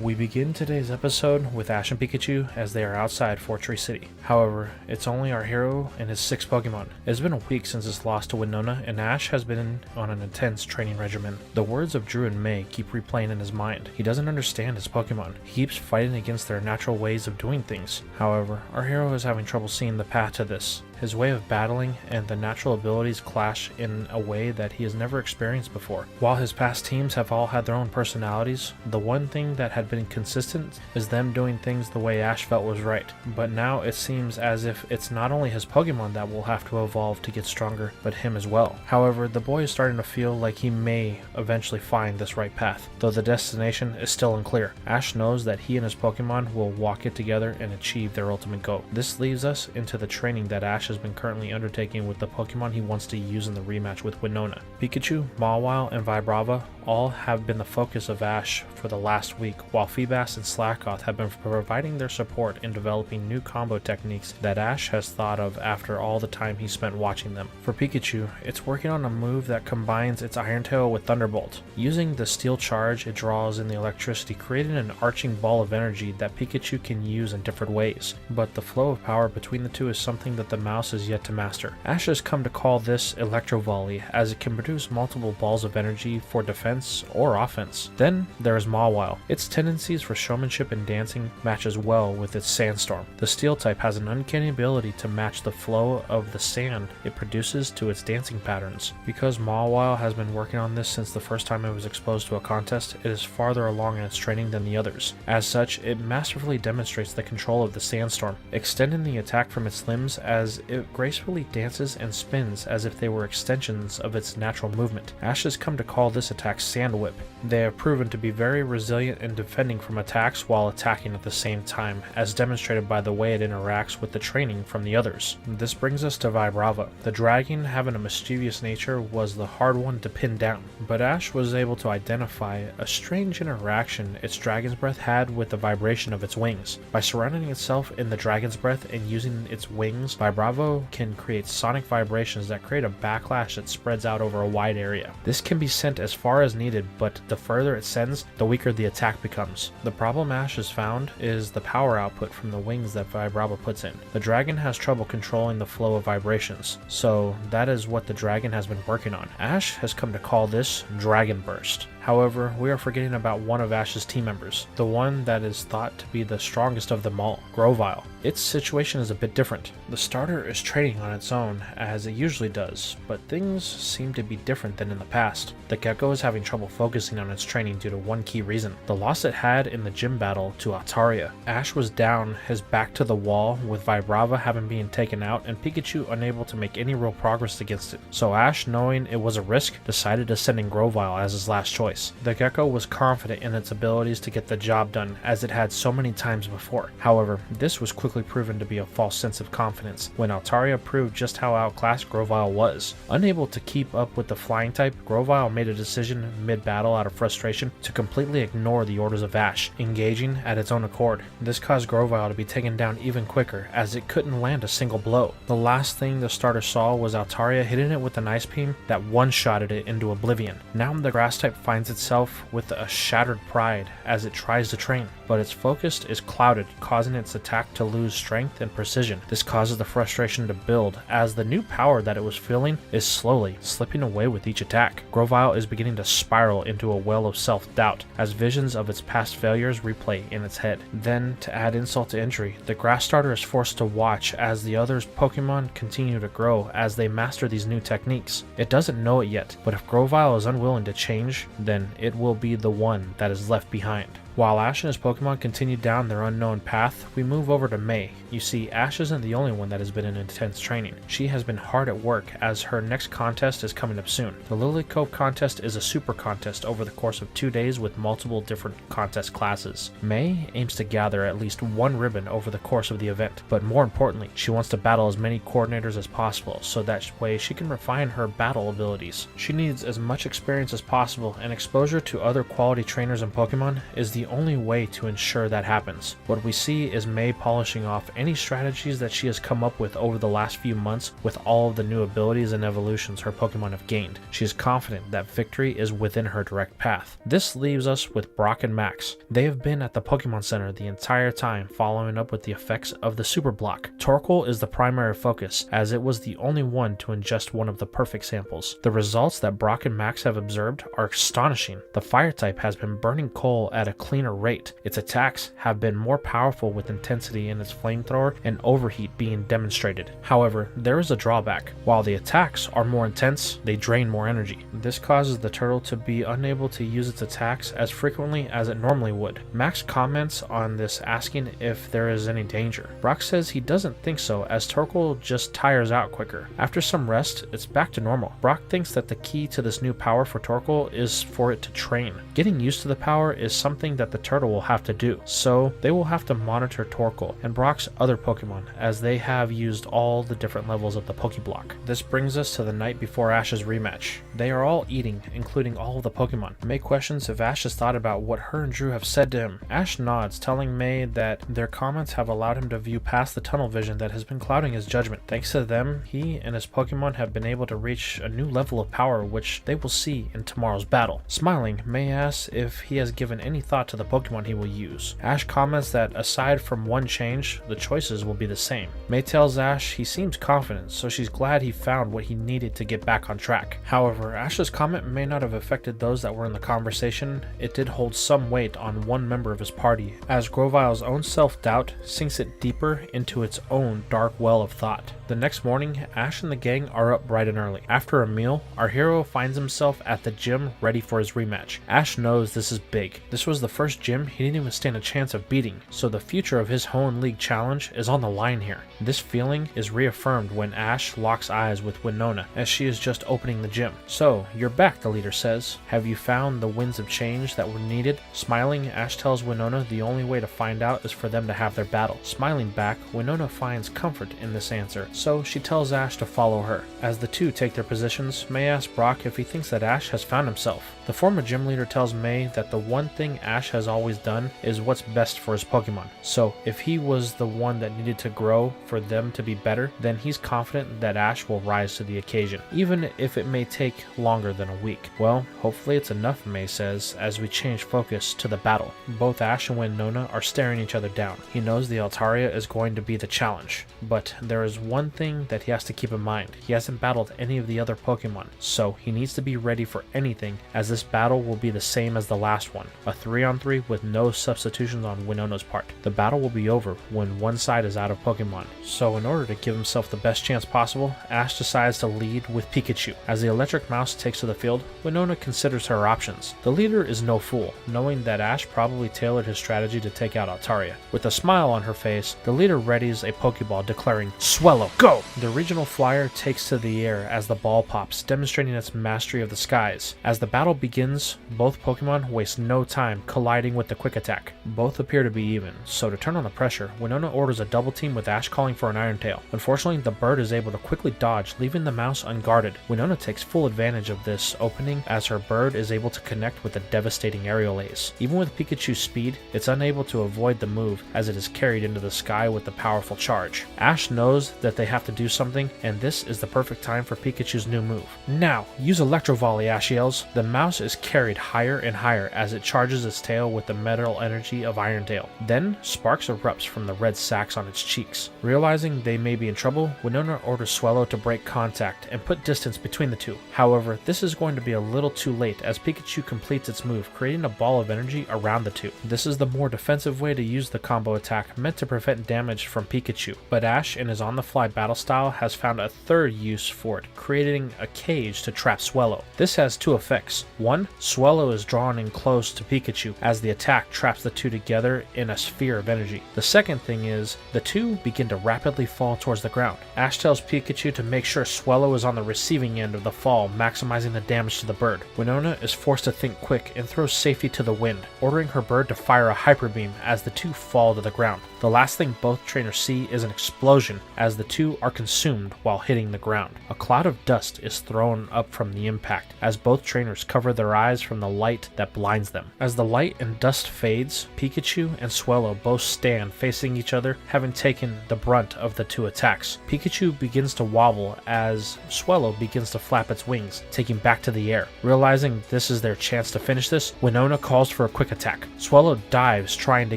We begin today's episode with Ash and Pikachu as they are outside 4-Tree City. However, it's only our hero and his 6 Pokemon. It's been a week since his loss to Winona, and Ash has been on an intense training regimen. The words of Drew and May keep replaying in his mind. He doesn't understand his Pokemon. He keeps fighting against their natural ways of doing things. However, our hero is having trouble seeing the path to this. His way of battling and the natural abilities clash in a way that he has never experienced before. While his past teams have all had their own personalities, the one thing that had been consistent is them doing things the way Ash felt was right. But now it seems as if it's not only his Pokemon that will have to evolve to get stronger, but him as well. However, the boy is starting to feel like he may eventually find this right path, though the destination is still unclear. Ash knows that he and his Pokemon will walk it together and achieve their ultimate goal. This leads us into the training that Ash has been currently undertaking with the Pokemon he wants to use in the rematch with Winona. Pikachu, Mawile, and Vibrava all have been the focus of Ash for the last week, while Feebas and Slakoth have been providing their support in developing new combo techniques that Ash has thought of after all the time he spent watching them. For Pikachu, it's working on a move that combines its Iron Tail with Thunderbolt. Using the steel charge it draws in the electricity, creating an arching ball of energy that Pikachu can use in different ways. But the flow of power between the two is something that the mouse is yet to master. Ash has come to call this Electro Volley, as it can produce multiple balls of energy for defense or offense. Then there is Mawile. Its tendencies for showmanship and dancing matches well with its Sandstorm. The Steel type has an uncanny ability to match the flow of the sand it produces to its dancing patterns. Because Mawile has been working on this since the first time it was exposed to a contest, it is farther along in its training than the others. As such, it masterfully demonstrates the control of the Sandstorm, extending the attack from its limbs as it gracefully dances and spins as if they were extensions of its natural movement. Ash has come to call this attack Max Sand Whip. They have proven to be very resilient in defending from attacks while attacking at the same time, as demonstrated by the way it interacts with the training from the others. This brings us to Vibrava. The dragon, having a mischievous nature, was the hard one to pin down, but Ash was able to identify a strange interaction its dragon's breath had with the vibration of its wings. By surrounding itself in the dragon's breath and using its wings, Vibrava can create sonic vibrations that create a backlash that spreads out over a wide area. This can be sent as far as needed, but the further it sends, the weaker the attack becomes. The problem Ash has found is the power output from the wings that Vibrava puts in. The dragon has trouble controlling the flow of vibrations, so that is what the dragon has been working on. Ash has come to call this Dragon Burst. However, we are forgetting about one of Ash's team members, the one that is thought to be the strongest of them all, Grovyle. Its situation is a bit different. The starter is training on its own, as it usually does, but things seem to be different than in the past. The gecko is having trouble focusing on its training due to one key reason: the loss it had in the gym battle to Altaria. Ash was down, his back to the wall, with Vibrava having been taken out and Pikachu unable to make any real progress against it. So Ash, knowing it was a risk, decided to send in Grovyle as his last choice. The gecko was confident in its abilities to get the job done, as it had so many times before. However, this was quickly proven to be a false sense of confidence when Altaria proved just how outclassed Grovyle was. Unable to keep up with the flying type, Grovyle made a decision mid-battle out of frustration to completely ignore the orders of Ash, engaging at its own accord. This caused Grovyle to be taken down even quicker, as it couldn't land a single blow. The last thing the starter saw was Altaria hitting it with an ice beam that one-shotted it into oblivion. Now the grass type finds itself with a shattered pride as it tries to train, but its focus is clouded, causing its attack to lose strength and precision. This causes the frustration to build, as the new power that it was feeling is slowly slipping away with each attack. Grovyle is beginning to spiral into a well of self-doubt, as visions of its past failures replay in its head. Then, to add insult to injury, the grass starter is forced to watch as the other's Pokemon continue to grow as they master these new techniques. It doesn't know it yet, but if Grovyle is unwilling to change, then it will be the one that is left behind. While Ash and his Pokemon continue down their unknown path, we move over to May. You see, Ash isn't the only one that has been in intense training. She has been hard at work, as her next contest is coming up soon. The Lily Cove contest is a super contest over the course of 2 days with multiple different contest classes. May aims to gather at least one ribbon over the course of the event, but more importantly, she wants to battle as many coordinators as possible, so that way she can refine her battle abilities. She needs as much experience as possible, and exposure to other quality trainers and Pokemon is the only way to ensure that happens. What we see is May polishing off any strategies that she has come up with over the last few months with all of the new abilities and evolutions her Pokemon have gained. She is confident that victory is within her direct path. This leaves us with Brock and Max. They have been at the Pokemon Center the entire time, following up with the effects of the Super Block. Torkoal is the primary focus, as it was the only one to ingest one of the perfect samples. The results that Brock and Max have observed are astonishing. The fire type has been burning coal at a cleaner rate. Its attacks have been more powerful, with intensity in its flamethrower and overheat being demonstrated. However, there is a drawback. While the attacks are more intense, they drain more energy. This causes the turtle to be unable to use its attacks as frequently as it normally would. Max comments on this, asking if there is any danger. Brock says he doesn't think so, as Torkoal just tires out quicker. After some rest, it's back to normal. Brock thinks that the key to this new power for Torkoal is for it to train. Getting used to the power is something that the turtle will have to do, so they will have to monitor Torkoal and Brock's other Pokemon, as they have used all the different levels of the Pokeblock. This brings us to the night before Ash's rematch. They are all eating, including all of the Pokemon. May questions if Ash has thought about what her and Drew have said to him. Ash nods, telling May that their comments have allowed him to view past the tunnel vision that has been clouding his judgment. Thanks to them, he and his Pokemon have been able to reach a new level of power, which they will see in tomorrow's battle. Smiling, May asks if he has given any thought to the Pokemon he will use. Ash comments that aside from one change, the choices will be the same. May tells Ash he seems confident, so she's glad he found what he needed to get back on track. However, Ash's comment may not have affected those that were in the conversation. It did hold some weight on one member of his party, as Grovyle's own self-doubt sinks it deeper into its own dark well of thought. The next morning, Ash and the gang are up bright and early. After a meal, our hero finds himself at the gym ready for his rematch. Ash knows this is big. This was the first gym he didn't even stand a chance of beating, so the future of his Hoenn League challenge is on the line here. This feeling is reaffirmed when Ash locks eyes with Winona as she is just opening the gym. "So, you're back," the leader says. "Have you found the winds of change that were needed?" Smiling, Ash tells Winona the only way to find out is for them to have their battle. Smiling back, Winona finds comfort in this answer, so she tells Ash to follow her. As the two take their positions, May asks Brock if he thinks that Ash has found himself. The former gym leader tells May that the one thing Ash has always done is what's best for his Pokemon. So if he was the one that needed to grow for them to be better, then he's confident that Ash will rise to the occasion, even if it may take longer than a week. Well, hopefully it's enough, May says, as we change focus to the battle. Both Ash and Winona are staring each other down. He knows the Altaria is going to be the challenge, but there is one thing that he has to keep in mind. He hasn't battled any of the other Pokemon, so he needs to be ready for anything, as this battle will be the same as the last one, a 3-on-3 with no substitutions on Winona's part. The battle will be over when one side is out of Pokemon, so in order to give himself the best chance possible, Ash decides to lead with Pikachu. As the electric mouse takes to the field, Winona considers her options. The leader is no fool, knowing that Ash probably tailored his strategy to take out Altaria. With a smile on her face, the leader readies a Pokeball, declaring, "Swallow, go!" The regional flyer takes to the air as the ball pops, demonstrating its mastery of the skies. As the battle begins, both Pokemon waste no time colliding with the quick attack. Both appear to be even, so to turn on the pressure, Winona orders a double team with Ash calling for an Iron Tail. Unfortunately, the bird is able to quickly dodge, leaving the mouse unguarded. Winona takes full advantage of this opening as her bird is able to connect with a devastating aerial ace. Even with Pikachu's speed, it's unable to avoid the move as it is carried into the sky with the powerful charge. Ash knows that they have to do something, and this is the perfect time for Pikachu's new move. "Now, use Electro Volley," Ash yells. The mouse is carried higher and higher as it charges its tail with the metal energy of Iron Tail. Then, sparks erupts from the red sacs on its cheeks. Realizing they may be in trouble, Winona orders Swallow to break contact and put distance between the two. However, this is going to be a little too late as Pikachu completes its move, creating a ball of energy around the two. This is the more defensive way to use the combo attack meant to prevent damage from Pikachu, but Ash in his on-the-fly battle style has found a third use for it, creating a cage to trap Swallow. This has two effects. One, Swallow is drawn in close to Pikachu as the attack traps the two together in a sphere of energy. The second thing is, the two begin to rapidly fall towards the ground. Ash tells Pikachu to make sure Swallow is on the receiving end of the fall, maximizing the damage to the bird. Winona is forced to think quick and throws safety to the wind, ordering her bird to fire a Hyper Beam as the two fall to the ground. The last thing both trainers see is an explosion as the two are consumed while hitting the ground. A cloud of dust is thrown up from the impact as both trainers cover their eyes from the light that blinds them. As the light and dust fades, Pikachu and Swallow both stand facing each other, having taken the brunt of the two attacks. Pikachu begins to wobble as Swallow begins to flap its wings, taking back to the air. Realizing this is their chance to finish this, Winona calls for a quick attack. Swallow dives, trying to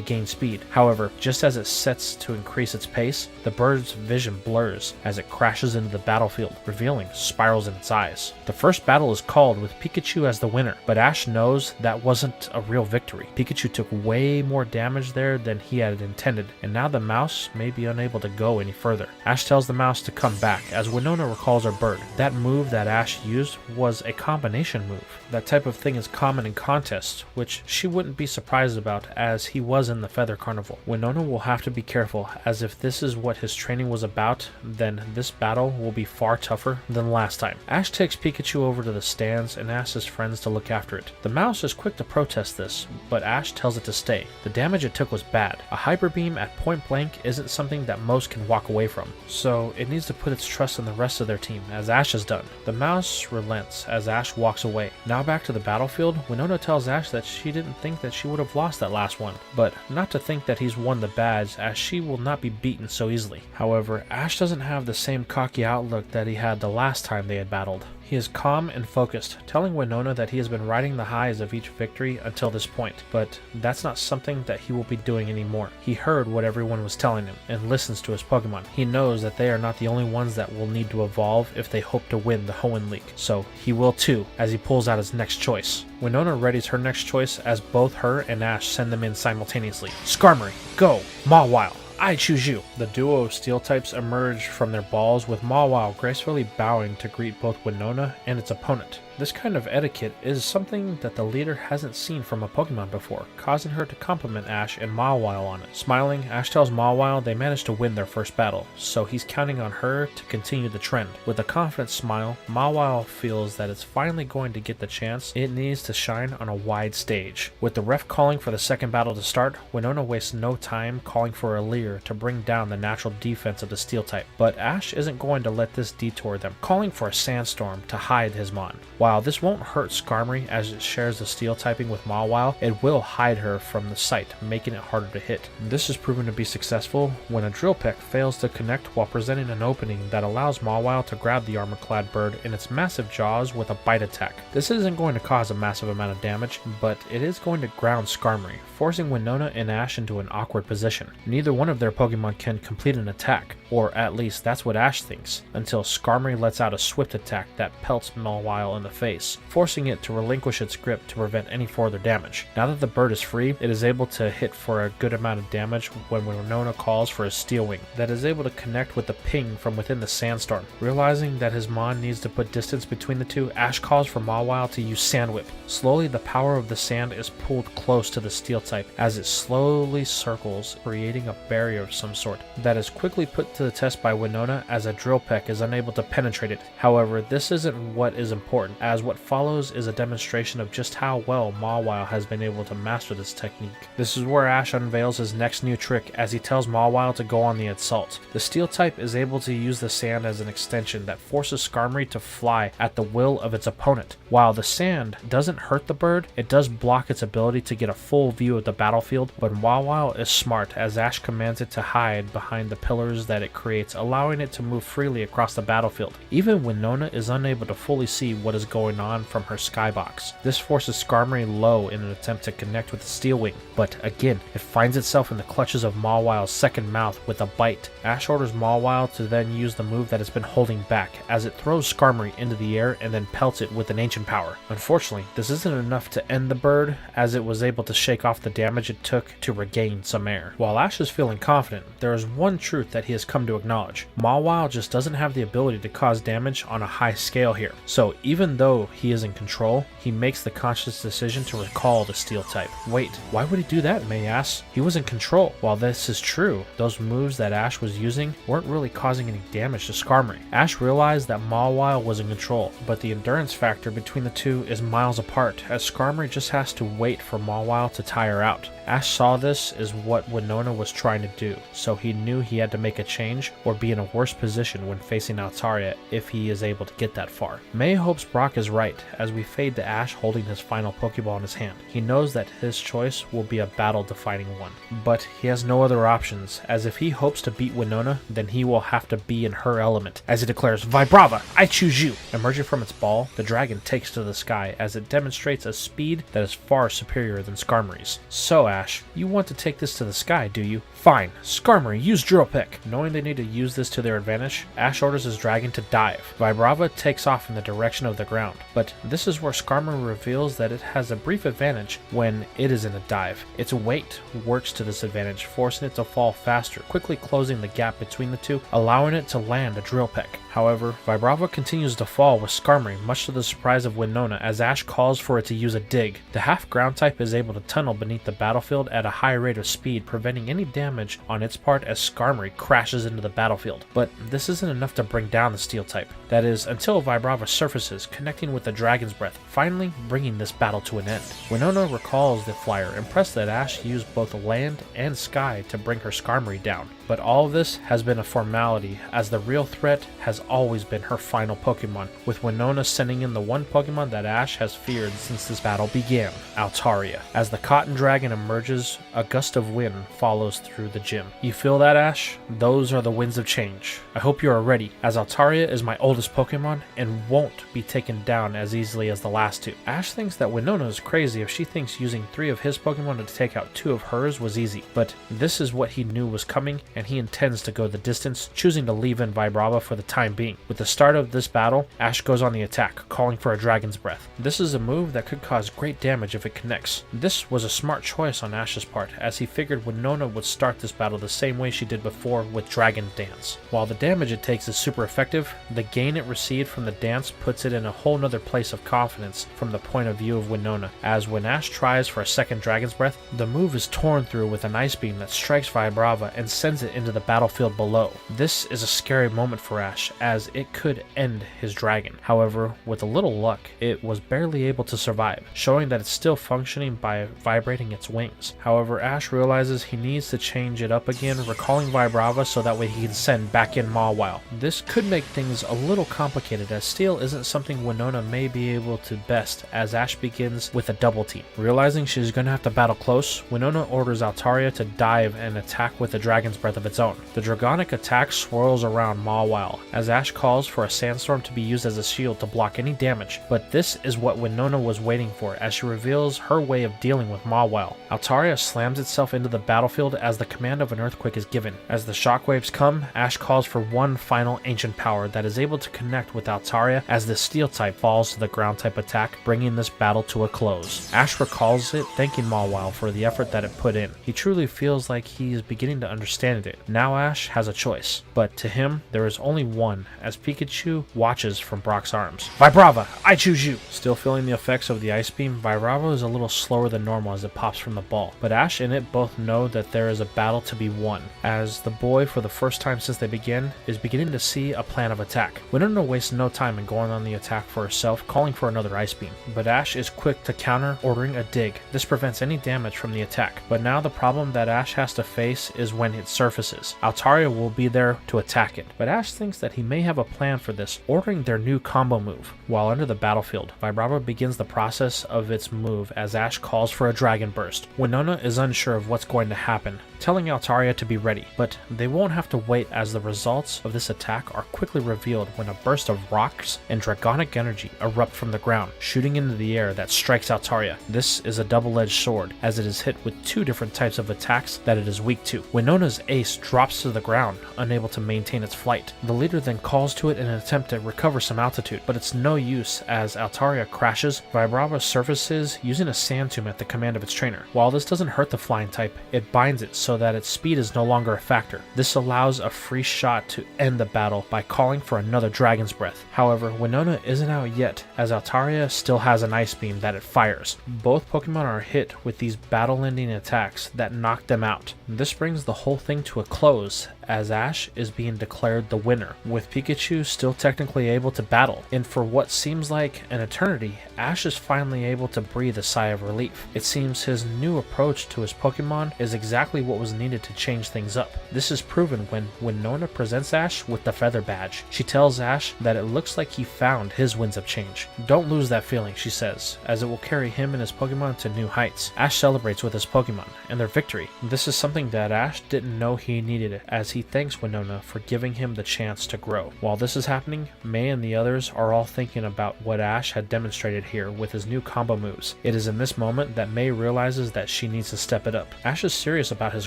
gain speed. However, just as it sets to increase its pace, the bird's vision blurs as it crashes into the battlefield, revealing spirals in its eyes. The first battle is called with Pikachu as the winner, but Ash knows that wasn't a real victory. Pikachu took way more damage there than he had intended, and now the mouse may be unable to go any further. Ash tells the mouse to come back as Winona recalls her bird. That move that Ash used was a combination move. That type of thing is common in contests, which she wouldn't be surprised about as he was in the Feather Carnival. Winona will have to be careful, as if this is what his training was about, then this battle will be far tougher than last time. Ash takes Pikachu over to the stands and asks his friends to look after it. The mouse is quick to protest this, but Ash tells it to stay. The damage it took was bad. A Hyper Beam at point blank isn't something that most can walk away from, so it needs to put its trust in the rest of their team, as Ash has done. The mouse relents as Ash walks away. Now back to the battlefield, Winona tells Ash that she didn't think that she would have lost that last one, but not to think that he's won the badge, as she will not be beaten so easily. However, Ash doesn't have the same cocky outlook that he had the last time they had battled. He is calm and focused, telling Winona that he has been riding the highs of each victory until this point, but that's not something that he will be doing anymore. He heard what everyone was telling him and listens to his Pokemon. He knows that they are not the only ones that will need to evolve if they hope to win the Hoenn League, so he will too as he pulls out his next choice. Winona readies her next choice as both her and Ash send them in simultaneously. Skarmory, go! Mawile, I choose you. The duo of steel types emerge from their balls with Mawile gracefully bowing to greet both Winona and its opponent. This kind of etiquette is something that the leader hasn't seen from a Pokemon before, causing her to compliment Ash and Mawile on it. Smiling, Ash tells Mawile they managed to win their first battle, so he's counting on her to continue the trend. With a confident smile, Mawile feels that it's finally going to get the chance it needs to shine on a wide stage. With the ref calling for the second battle to start, Winona wastes no time calling for a Leer to bring down the natural defense of the steel type, but Ash isn't going to let this detour them, calling for a sandstorm to hide his Mon. While this won't hurt Skarmory as it shares the steel typing with Mawile, it will hide her from the sight, making it harder to hit. This is proven to be successful when a Drill Peck fails to connect while presenting an opening that allows Mawile to grab the armor-clad bird in its massive jaws with a bite attack. This isn't going to cause a massive amount of damage, but it is going to ground Skarmory, forcing Winona and Ash into an awkward position. Neither one of their Pokemon can complete an attack, or at least that's what Ash thinks, until Skarmory lets out a swift attack that pelts Mawile in the face, forcing it to relinquish its grip to prevent any further damage. Now that the bird is free, it is able to hit for a good amount of damage when Winona calls for a Steel Wing that is able to connect with the ping from within the sandstorm. Realizing that his Mon needs to put distance between the two, Ash calls for Mawile to use Sand Whip. Slowly, the power of the sand is pulled close to the steel type as it slowly circles, creating a barrier of some sort that is quickly put to the test by Winona as a Drill Peck is unable to penetrate it. However, this isn't what is important, as what follows is a demonstration of just how well Mawile has been able to master this technique. This is where Ash unveils his next new trick as he tells Mawile to go on the assault. The steel type is able to use the sand as an extension that forces Skarmory to fly at the will of its opponent. While the sand doesn't hurt the bird, it does block its ability to get a full view of the battlefield, but Mawile is smart as Ash commands it to hide behind the pillars that it creates, allowing it to move freely across the battlefield. Even Winona is unable to fully see what is going on from her skybox. This forces Skarmory low in an attempt to connect with the Steel Wing, but again, it finds itself in the clutches of Mawile's second mouth with a bite. Ash orders Mawile to then use the move that it's been holding back as it throws Skarmory into the air and then pelts it with an ancient power. Unfortunately, this isn't enough to end the bird as it was able to shake off the damage it took to regain some air. While Ash is feeling confident, there is one truth that he has come to acknowledge. Mawile just doesn't have the ability to cause damage on a high scale here. So even though he is in control, he makes the conscious decision to recall the steel type. Wait, why would he do that, May asks? He was in control. While this is true, those moves that Ash was using weren't really causing any damage to Skarmory. Ash realized that Mawile was in control, but the endurance factor between the two is miles apart, as Skarmory just has to wait for Mawile to tire out. Ash saw this as what Winona was trying to do, so he knew he had to make a change or be in a worse position when facing Altaria if he is able to get that far. May hopes Brock is right as we fade to Ash holding his final Pokeball in his hand. He knows that his choice will be a battle-defining one, but he has no other options, as if he hopes to beat Winona, then he will have to be in her element, as he declares, "Vibrava, I choose you!" Emerging from its ball, the dragon takes to the sky as it demonstrates a speed that is far superior than Skarmory's. So Ash, you want to take this to the sky, do you? Fine, Skarmory, use Drill Peck. Knowing they need to use this to their advantage, Ash orders his dragon to dive. Vibrava takes off in the direction of the ground, but this is where Skarmory reveals that it has a brief advantage when it is in a dive. Its weight works to this advantage, forcing it to fall faster, quickly closing the gap between the two, allowing it to land a Drill Peck. However, Vibrava continues to fall with Skarmory, much to the surprise of Winona, as Ash calls for it to use a dig. The half-ground type is able to tunnel beneath the battlefield at a high rate of speed, preventing any damage on its part as Skarmory crashes into the battlefield. But this isn't enough to bring down the steel type. That is, until Vibrava surfaces, connecting with the Dragon's Breath, finally bringing this battle to an end. Winona recalls the flyer, impressed that Ash used both land and sky to bring her Skarmory down. But all of this has been a formality, as the real threat has always been her final Pokemon, with Winona sending in the one Pokemon that Ash has feared since this battle began, Altaria. As the Cotton Dragon emerges, a gust of wind follows through the gym. You feel that, Ash? Those are the winds of change. I hope you are ready, as Altaria is my oldest Pokemon and won't be taken taken down as easily as the last two. Ash thinks that Winona is crazy if she thinks using 3 of his Pokemon to take out 2 of hers was easy, but this is what he knew was coming, and he intends to go the distance, choosing to leave in Vibrava for the time being. With the start of this battle, Ash goes on the attack, calling for a Dragon's Breath. This is a move that could cause great damage if it connects. This was a smart choice on Ash's part, as he figured Winona would start this battle the same way she did before with Dragon Dance. While the damage it takes is super effective, the gain it received from the dance puts it in a whole nother place of confidence from the point of view of Winona, as when Ash tries for a second Dragon's Breath, the move is torn through with an Ice Beam that strikes Vibrava and sends it into the battlefield below. This is a scary moment for Ash, as it could end his dragon. However, with a little luck, it was barely able to survive, showing that it's still functioning by vibrating its wings. However, Ash realizes he needs to change it up again, recalling Vibrava so that way he can send back in Mawile. This could make things a little complicated, as Steel isn't something Winona may be able to best, as Ash begins with a double team. Realizing she's going to have to battle close, Winona orders Altaria to dive and attack with a Dragon's Breath of its own. The Dragonic attack swirls around Mawile, as Ash calls for a Sandstorm to be used as a shield to block any damage, but this is what Winona was waiting for as she reveals her way of dealing with Mawile. Altaria slams itself into the battlefield as the command of an earthquake is given. As the shockwaves come, Ash calls for one final ancient power that is able to connect with Altaria as the Steel type falls to the ground type attack, bringing this battle to a close. Ash recalls it, thanking Mawile for the effort that it put in. He truly feels like he is beginning to understand it. Now Ash has a choice, but to him, there is only one, as Pikachu watches from Brock's arms. Vibrava, I choose you! Still feeling the effects of the Ice Beam, Vibrava is a little slower than normal as it pops from the ball, but Ash and it both know that there is a battle to be won, as the boy, for the first time since they began, is beginning to see a plan of attack. Winona wastes no time in going on the attack for herself, calling for another Ice Beam, but Ash is quick to counter, ordering a dig. This prevents any damage from the attack, but now the problem that Ash has to face is when it surfaces. Altaria will be there to attack it, but Ash thinks that he may have a plan for this, ordering their new combo move. While under the battlefield, Vibrava begins the process of its move as Ash calls for a Dragon Burst. Winona is unsure of what's going to happen, telling Altaria to be ready, but they won't have to wait as the results of this attack are quickly revealed when a burst of rocks and dragonic energy erupt from the ground, shooting into the air that strikes Altaria. This is a double-edged sword, as it is hit with 2 different types of attacks that it is weak to. Winona's ace drops to the ground, unable to maintain its flight. The leader then calls to it in an attempt to recover some altitude, but it's no use as Altaria crashes. Vibrava surfaces using a Sand Tomb at the command of its trainer. While this doesn't hurt the flying type, it binds it so that its speed is no longer a factor. This allows a free shot to end the battle by calling for another Dragon's Breath. However, Winona isn't out yet, as Altaria still has an Ice Beam that it fires. Both Pokemon are hit with these battle-ending attacks that knock them out. This brings the whole thing to a close, as Ash is being declared the winner, with Pikachu still technically able to battle. And for what seems like an eternity, Ash is finally able to breathe a sigh of relief. It seems his new approach to his Pokemon is exactly what was needed to change things up. This is proven when Winona presents Ash with the Feather Badge. She tells Ash that it looks like he found his Winds of Change. Don't lose that feeling, she says, as it will carry him and his Pokemon to new heights. Ash celebrates with his Pokemon and their victory. This is something that Ash didn't know he needed, as he thanks Winona for giving him the chance to grow. While this is happening, May and the others are all thinking about what Ash had demonstrated here with his new combo moves. It is in this moment that May realizes that she needs to step it up. Ash is serious about his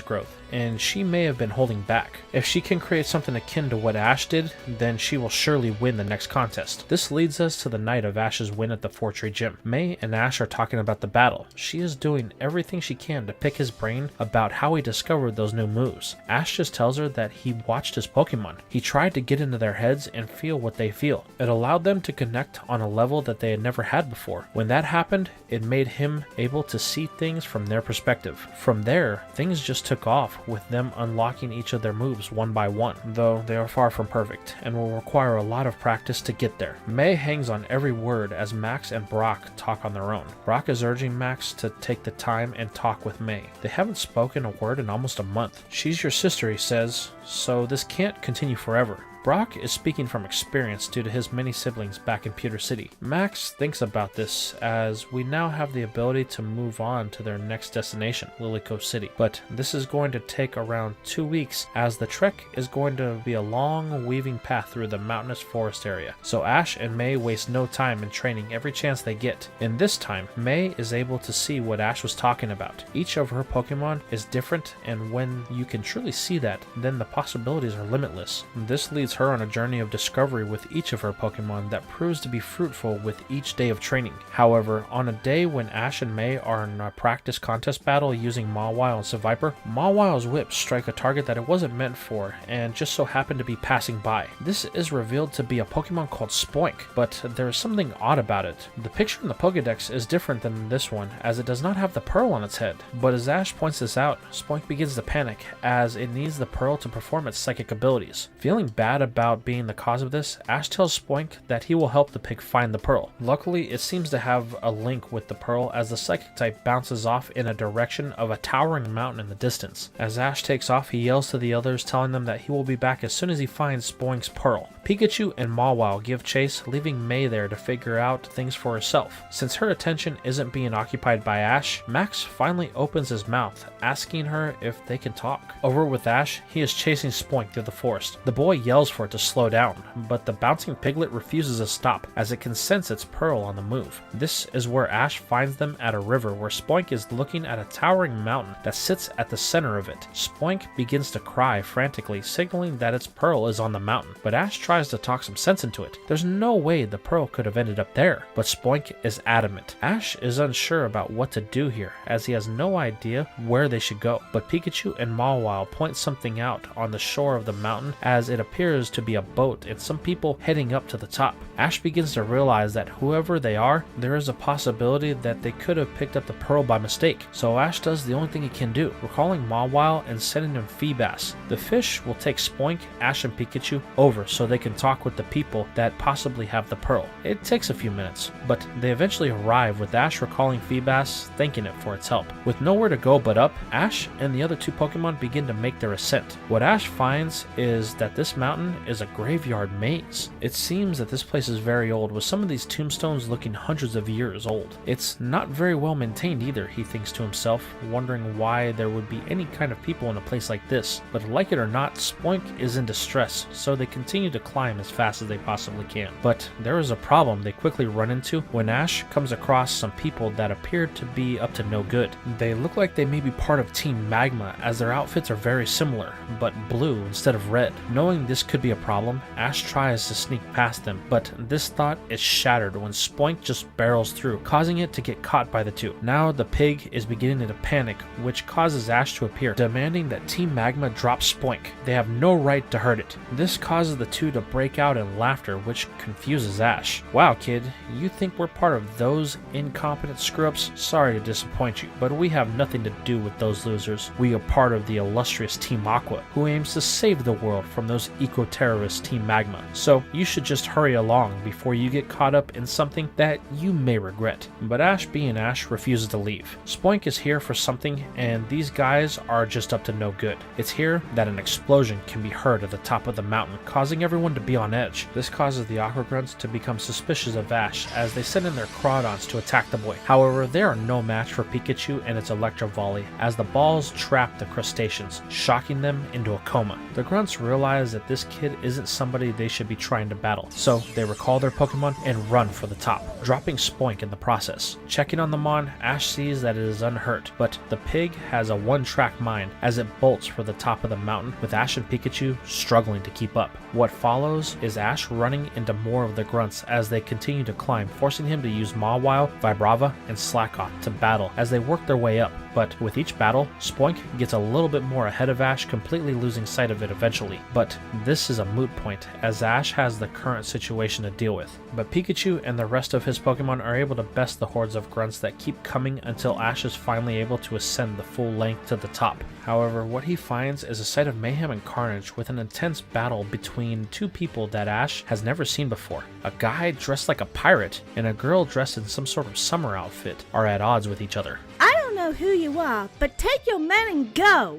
growth, and she may have been holding back. If she can create something akin to what Ash did, then she will surely win the next contest. This leads us to the night of Ash's win at the 4-Tree Gym. May and Ash are talking about the battle. She is doing everything she can to pick his brain about how he discovered those new moves. Ash just tells her that he watched his Pokemon. He tried to get into their heads and feel what they feel. It allowed them to connect on a level that they had never had before. When that happened, it made him able to see things from their perspective. From there, things just took off, with them unlocking each of their moves one by one, though they are far from perfect and will require a lot of practice to get there. May hangs on every word as Max and Brock talk on their own. Brock is urging Max to take the time and talk with May. They haven't spoken a word in almost a month. She's your sister, he says, so this can't continue forever. Brock is speaking from experience due to his many siblings back in Pewter City. Max thinks about this as we now have the ability to move on to their next destination, Lily Cove City, but this is going to take around 2 weeks as the trek is going to be a long weaving path through the mountainous forest area. So Ash and May waste no time in training every chance they get. In this time, May is able to see what Ash was talking about. Each of her Pokemon is different, and when you can truly see that, then the possibilities are limitless. This leads her on a journey of discovery with each of her Pokemon that proves to be fruitful with each day of training. However, on a day when Ash and May are in a practice contest battle using Mawile and Seviper, Mawile's whips strike a target that it wasn't meant for and just so happened to be passing by. This is revealed to be a Pokemon called Spoink, but there is something odd about it. The picture in the Pokédex is different than this one, as it does not have the pearl on its head. But as Ash points this out, Spoink begins to panic as it needs the pearl to perform its psychic abilities. Feeling bad about being the cause of this, Ash tells Spoink that he will help the pig find the pearl. Luckily, it seems to have a link with the pearl as the psychic type bounces off in a direction of a towering mountain in the distance. As Ash takes off, he yells to the others, telling them that he will be back as soon as he finds Spoink's pearl. Pikachu and Mawile give chase, leaving May there to figure out things for herself. Since her attention isn't being occupied by Ash, Max finally opens his mouth, asking her if they can talk. Over with Ash, he is chasing Spoink through the forest. The boy yells for it to slow down, but the bouncing piglet refuses to stop as it can sense its pearl on the move. This is where Ash finds them at a river where Spoink is looking at a towering mountain that sits at the center of it. Spoink begins to cry frantically, signaling that its pearl is on the mountain, but Ash tries to talk some sense into it. There's no way the pearl could have ended up there, but Spoink is adamant. Ash is unsure about what to do here as he has no idea where they should go, but Pikachu and Mawile point something out on the shore of the mountain as it appears to be a boat and some people heading up to the top. Ash begins to realize that whoever they are, there is a possibility that they could have picked up the pearl by mistake, so Ash does the only thing he can do, recalling Mawile and sending him Feebas. The fish will take Spoink, Ash, and Pikachu over so they can talk with the people that possibly have the pearl. It takes a few minutes, but they eventually arrive with Ash recalling Feebas, thanking it for its help. With nowhere to go but up, Ash and the other two Pokemon begin to make their ascent. What Ash finds is that this mountain is a graveyard maze. It seems that this place is very old, with some of these tombstones looking hundreds of years old. It's not very well maintained either, he thinks to himself, wondering why there would be any kind of people in a place like this. But like it or not, Spoink is in distress, so they continue to climb as fast as they possibly can. But there is a problem they quickly run into when Ash comes across some people that appear to be up to no good. They look like they may be part of Team Magma, as their outfits are very similar, but blue instead of red. Knowing this could be a problem, Ash tries to sneak past them, but this thought is shattered when Spoink just barrels through, causing it to get caught by the two. Now the pig is beginning to panic, which causes Ash to appear, demanding that Team Magma drop Spoink. They have no right to hurt it. This causes the two to break out in laughter, which confuses Ash. Wow, kid, you think we're part of those incompetent screw-ups? Sorry to disappoint you, but we have nothing to do with those losers. We are part of the illustrious Team Aqua, who aims to save the world from those eco-terrorists Team Magma. So you should just hurry along before you get caught up in something that you may regret. But Ash, being Ash, refuses to leave. Spoink is here for something, and these guys are just up to no good. It's here that an explosion can be heard at the top of the mountain, causing everyone to be on edge. This causes the Aqua Grunts to become suspicious of Ash as they send in their Crawdons to attack the boy. However, they are no match for Pikachu and its Electro Volley, as the balls trap the crustaceans, shocking them into a coma. The Grunts realize that this kid isn't somebody they should be trying to battle, so they recall their Pokemon and run for the top, dropping Spoink in the process. Checking on the Mon, Ash sees that it is unhurt, but the pig has a one-track mind as it bolts for the top of the mountain, with Ash and Pikachu struggling to keep up. What follows is Ash running into more of the Grunts as they continue to climb, forcing him to use Mawile, Vibrava, and Slackoth to battle as they work their way up. But with each battle, Spoink gets a little bit more ahead of Ash, completely losing sight of it eventually. But this is a moot point, as Ash has the current situation to deal with. But Pikachu and the rest of his Pokemon are able to best the hordes of Grunts that keep coming until Ash is finally able to ascend the full length to the top. However, what he finds is a sight of mayhem and carnage with an intense battle between two people that Ash has never seen before. A guy dressed like a pirate and a girl dressed in some sort of summer outfit are at odds with each other. I don't know who you are, but take your men and go!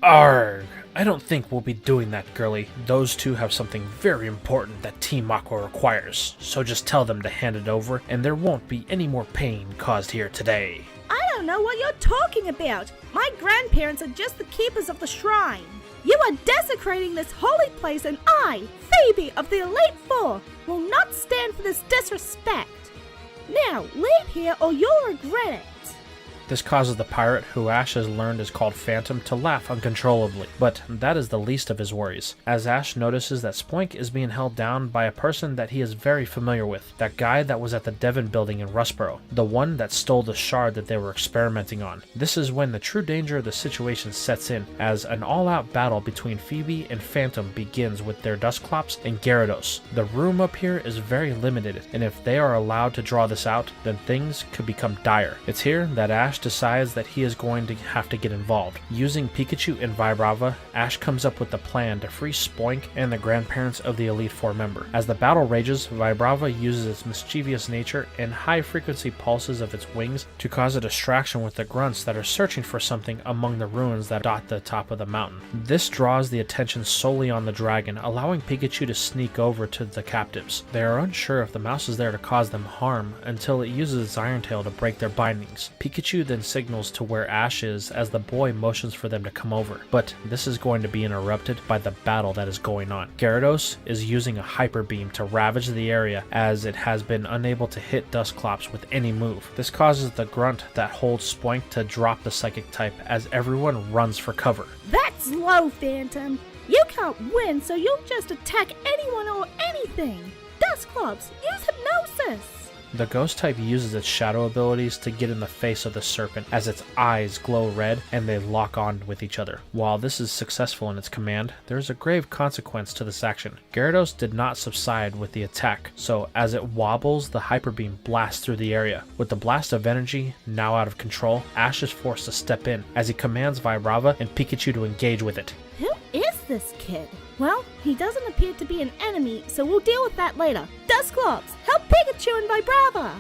Arg! I don't think we'll be doing that, girlie. Those two have something very important that Team Aqua requires, so just tell them to hand it over and there won't be any more pain caused here today. I don't know what you're talking about. My grandparents are just the keepers of the shrine. You are desecrating this holy place, and I, Phoebe of the Elite Four, will not stand for this disrespect. Now, leave here or you'll regret it. This causes the pirate, who Ash has learned is called Phantom, to laugh uncontrollably, but that is the least of his worries, as Ash notices that Spoink is being held down by a person that he is very familiar with, that guy that was at the Devon building in Rustboro, the one that stole the shard that they were experimenting on. This is when the true danger of the situation sets in, as an all-out battle between Phoebe and Phantom begins with their Dusclops and Gyarados. The room up here is very limited, and if they are allowed to draw this out, then things could become dire. It's here that Ash decides that he is going to have to get involved. Using Pikachu and Vibrava, Ash comes up with a plan to free Spoink and the grandparents of the Elite Four member. As the battle rages, Vibrava uses its mischievous nature and high-frequency pulses of its wings to cause a distraction with the grunts that are searching for something among the ruins that dot the top of the mountain. This draws the attention solely on the dragon, allowing Pikachu to sneak over to the captives. They are unsure if the mouse is there to cause them harm until it uses its Iron Tail to break their bindings. Pikachu then signals to where Ash is as the boy motions for them to come over, but this is going to be interrupted by the battle that is going on. Gyarados is using a Hyper Beam to ravage the area as it has been unable to hit Dusclops with any move. This causes the grunt that holds Spoink to drop the Psychic type as everyone runs for cover. That's low, Phantom. You can't win, so you'll just attack anyone or anything. Dusclops, use Hypnosis! The Ghost type uses its shadow abilities to get in the face of the serpent as its eyes glow red and they lock on with each other. While this is successful in its command, there is a grave consequence to this action. Gyarados did not subside with the attack, so as it wobbles, the Hyper Beam blasts through the area. With the blast of energy now out of control, Ash is forced to step in as he commands Vibrava and Pikachu to engage with it. Who is this kid? Well, he doesn't appear to be an enemy, so we'll deal with that later. Dusclops, help Pikachu and Vibrava!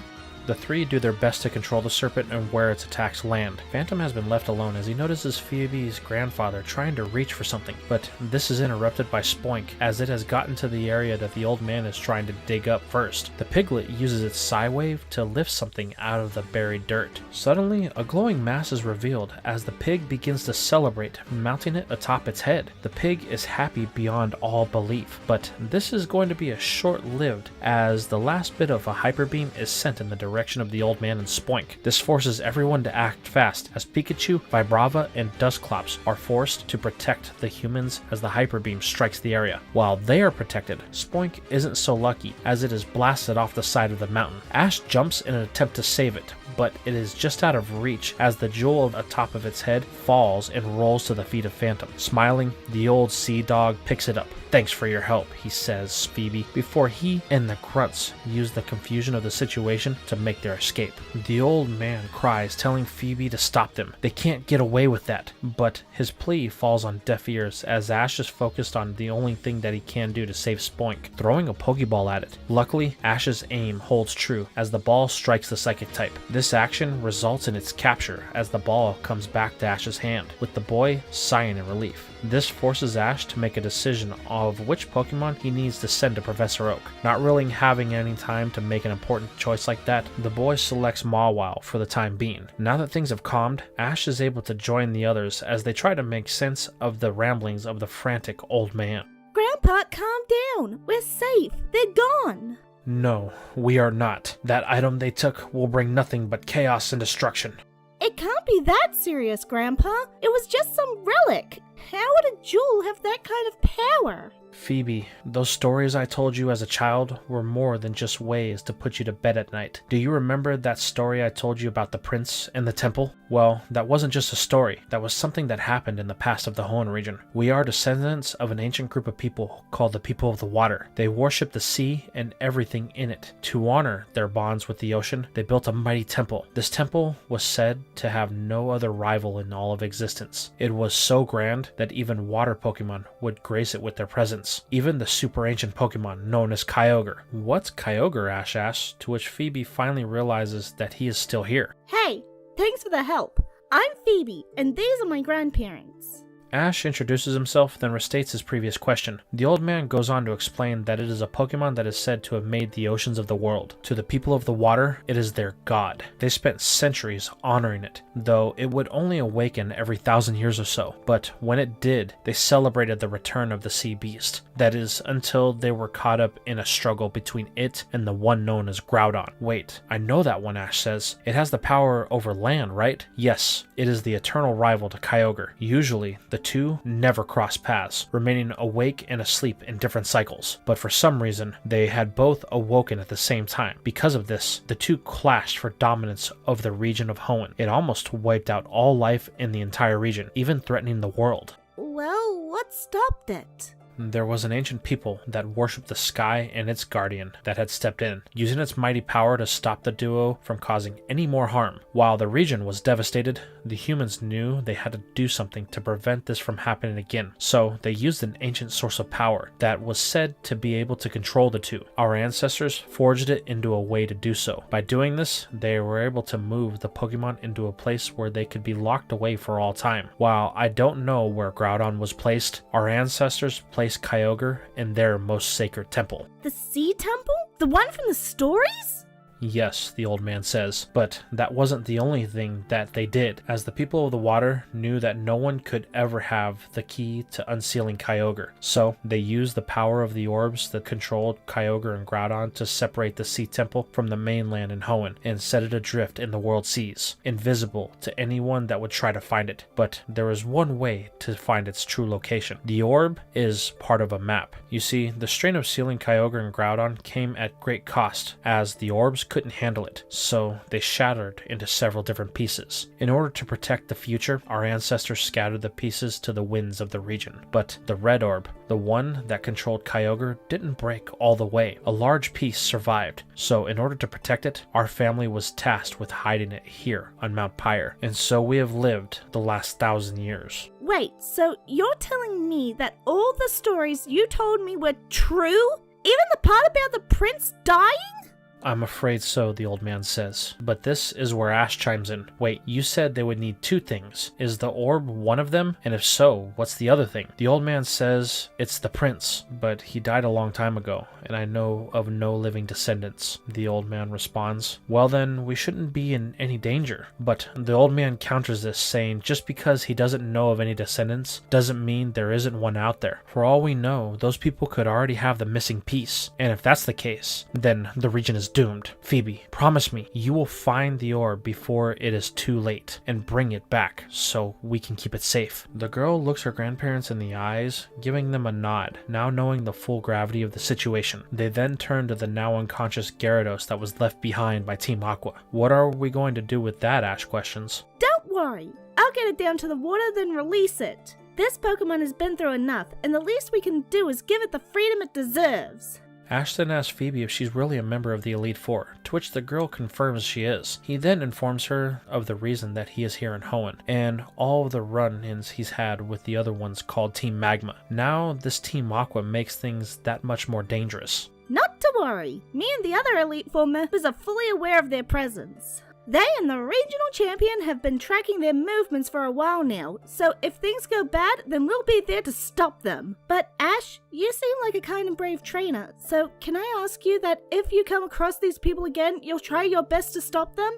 The three do their best to control the serpent and where its attacks land. Phantom has been left alone as he notices Phoebe's grandfather trying to reach for something, but this is interrupted by Spoink as it has gotten to the area that the old man is trying to dig up first. The piglet uses its Psy-Wave to lift something out of the buried dirt. Suddenly, a glowing mass is revealed as the pig begins to celebrate, mounting it atop its head. The pig is happy beyond all belief, but this is going to be a short-lived as the last bit of a Hyper Beam is sent in the direction of the old man and Spoink. This forces everyone to act fast as Pikachu, Vibrava, and Dusclops are forced to protect the humans as the Hyper Beam strikes the area. While they are protected, Spoink isn't so lucky as it is blasted off the side of the mountain. Ash jumps in an attempt to save it, but it is just out of reach as the jewel atop of its head falls and rolls to the feet of Phantom. Smiling, the old sea dog picks it up. "Thanks for your help," he says Phoebe, before he and the grunts use the confusion of the situation to make their escape. The old man cries, telling Phoebe to stop them. They can't get away with that, but his plea falls on deaf ears as Ash is focused on the only thing that he can do to save Spoink, throwing a Pokeball at it. Luckily, Ash's aim holds true as the ball strikes the Psychic type. This action results in its capture as the ball comes back to Ash's hand, with the boy sighing in relief. This forces Ash to make a decision of which Pokemon he needs to send to Professor Oak. Not really having any time to make an important choice like that, the boy selects Mawile for the time being. Now that things have calmed, Ash is able to join the others as they try to make sense of the ramblings of the frantic old man. Grandpa, calm down. We're safe. They're gone. No, we are not. That item they took will bring nothing but chaos and destruction. It can't be that serious, Grandpa. It was just some relic. How would a jewel have that kind of power? Phoebe, those stories I told you as a child were more than just ways to put you to bed at night. Do you remember that story I told you about the prince and the temple? Well, that wasn't just a story. That was something that happened in the past of the Hoenn region. We are descendants of an ancient group of people called the People of the Water. They worship the sea and everything in it. To honor their bonds with the ocean, they built a mighty temple. This temple was said to have no other rival in all of existence. It was so grand that even water Pokemon would grace it with their presence. Even the super ancient Pokemon known as Kyogre. What's Kyogre? Ash asks, to which Phoebe finally realizes that he is still here. Hey, thanks for the help. I'm Phoebe, and these are my grandparents. Ash introduces himself, then restates his previous question. The old man goes on to explain that it is a Pokemon that is said to have made the oceans of the world. To the people of the water, it is their god. They spent centuries honoring it, though it would only awaken every 1,000 years or so. But when it did, they celebrated the return of the sea beast. That is, until they were caught up in a struggle between it and the one known as Groudon. Wait, I know that one, Ash says. It has the power over land, right? Yes, it is the eternal rival to Kyogre. Usually, the two never cross paths, remaining awake and asleep in different cycles. But for some reason, they had both awoken at the same time. Because of this, the two clashed for dominance of the region of Hoenn. It almost wiped out all life in the entire region, even threatening the world. Well, what stopped it? There was an ancient people that worshipped the sky and its guardian that had stepped in, using its mighty power to stop the duo from causing any more harm. While the region was devastated, the humans knew they had to do something to prevent this from happening again. So they used an ancient source of power that was said to be able to control the two. Our ancestors forged it into a way to do so. By doing this, they were able to move the Pokemon into a place where they could be locked away for all time. While I don't know where Groudon was placed, our ancestors placed Kyogre in their most sacred temple. The Sea Temple? The one from the stories? Yes, the old man says, but that wasn't the only thing that they did, as the people of the water knew that no one could ever have the key to unsealing Kyogre. So they used the power of the orbs that controlled Kyogre and Groudon to separate the Sea Temple from the mainland in Hoenn and set it adrift in the world seas, invisible to anyone that would try to find it. But there is one way to find its true location. The orb is part of a map. You see, the strain of sealing Kyogre and Groudon came at great cost, as the orbs couldn't handle it, so they shattered into several different pieces. In order to protect the future, our ancestors scattered the pieces to the winds of the region. But the red orb, the one that controlled Kyogre, didn't break all the way. A large piece survived, so in order to protect it, our family was tasked with hiding it here on Mount Pyre, and so we have lived the last 1,000 years. Wait, so you're telling me that all the stories you told me were true? Even the part about the prince dying? I'm afraid so, the old man says. But this is where Ash chimes in. Wait, you said they would need two things. Is the orb one of them? And if so, what's the other thing? The old man says it's the prince, but he died a long time ago, and I know of no living descendants. The old man responds, well then, we shouldn't be in any danger. But the old man counters this, saying just because he doesn't know of any descendants doesn't mean there isn't one out there. For all we know, those people could already have the missing piece. And if that's the case, then the region is doomed. Phoebe, promise me you will find the orb before it is too late and bring it back so we can keep it safe. The girl looks her grandparents in the eyes, giving them a nod, now knowing the full gravity of the situation. They then turn to the now unconscious Gyarados that was left behind by Team Aqua. What are we going to do with that? Ash questions. Don't worry, I'll get it down to the water then release it. This Pokemon has been through enough, and the least we can do is give it the freedom it deserves. Ash then asks Phoebe if she's really a member of the Elite Four, to which the girl confirms she is. He then informs her of the reason that he is here in Hoenn, and all of the run-ins he's had with the other ones called Team Magma. Now this Team Aqua makes things that much more dangerous. Not to worry, me and the other Elite Four members are fully aware of their presence. They and the regional champion have been tracking their movements for a while now, so if things go bad, then we'll be there to stop them. But Ash, you seem like a kind and brave trainer, so can I ask you that if you come across these people again, you'll try your best to stop them?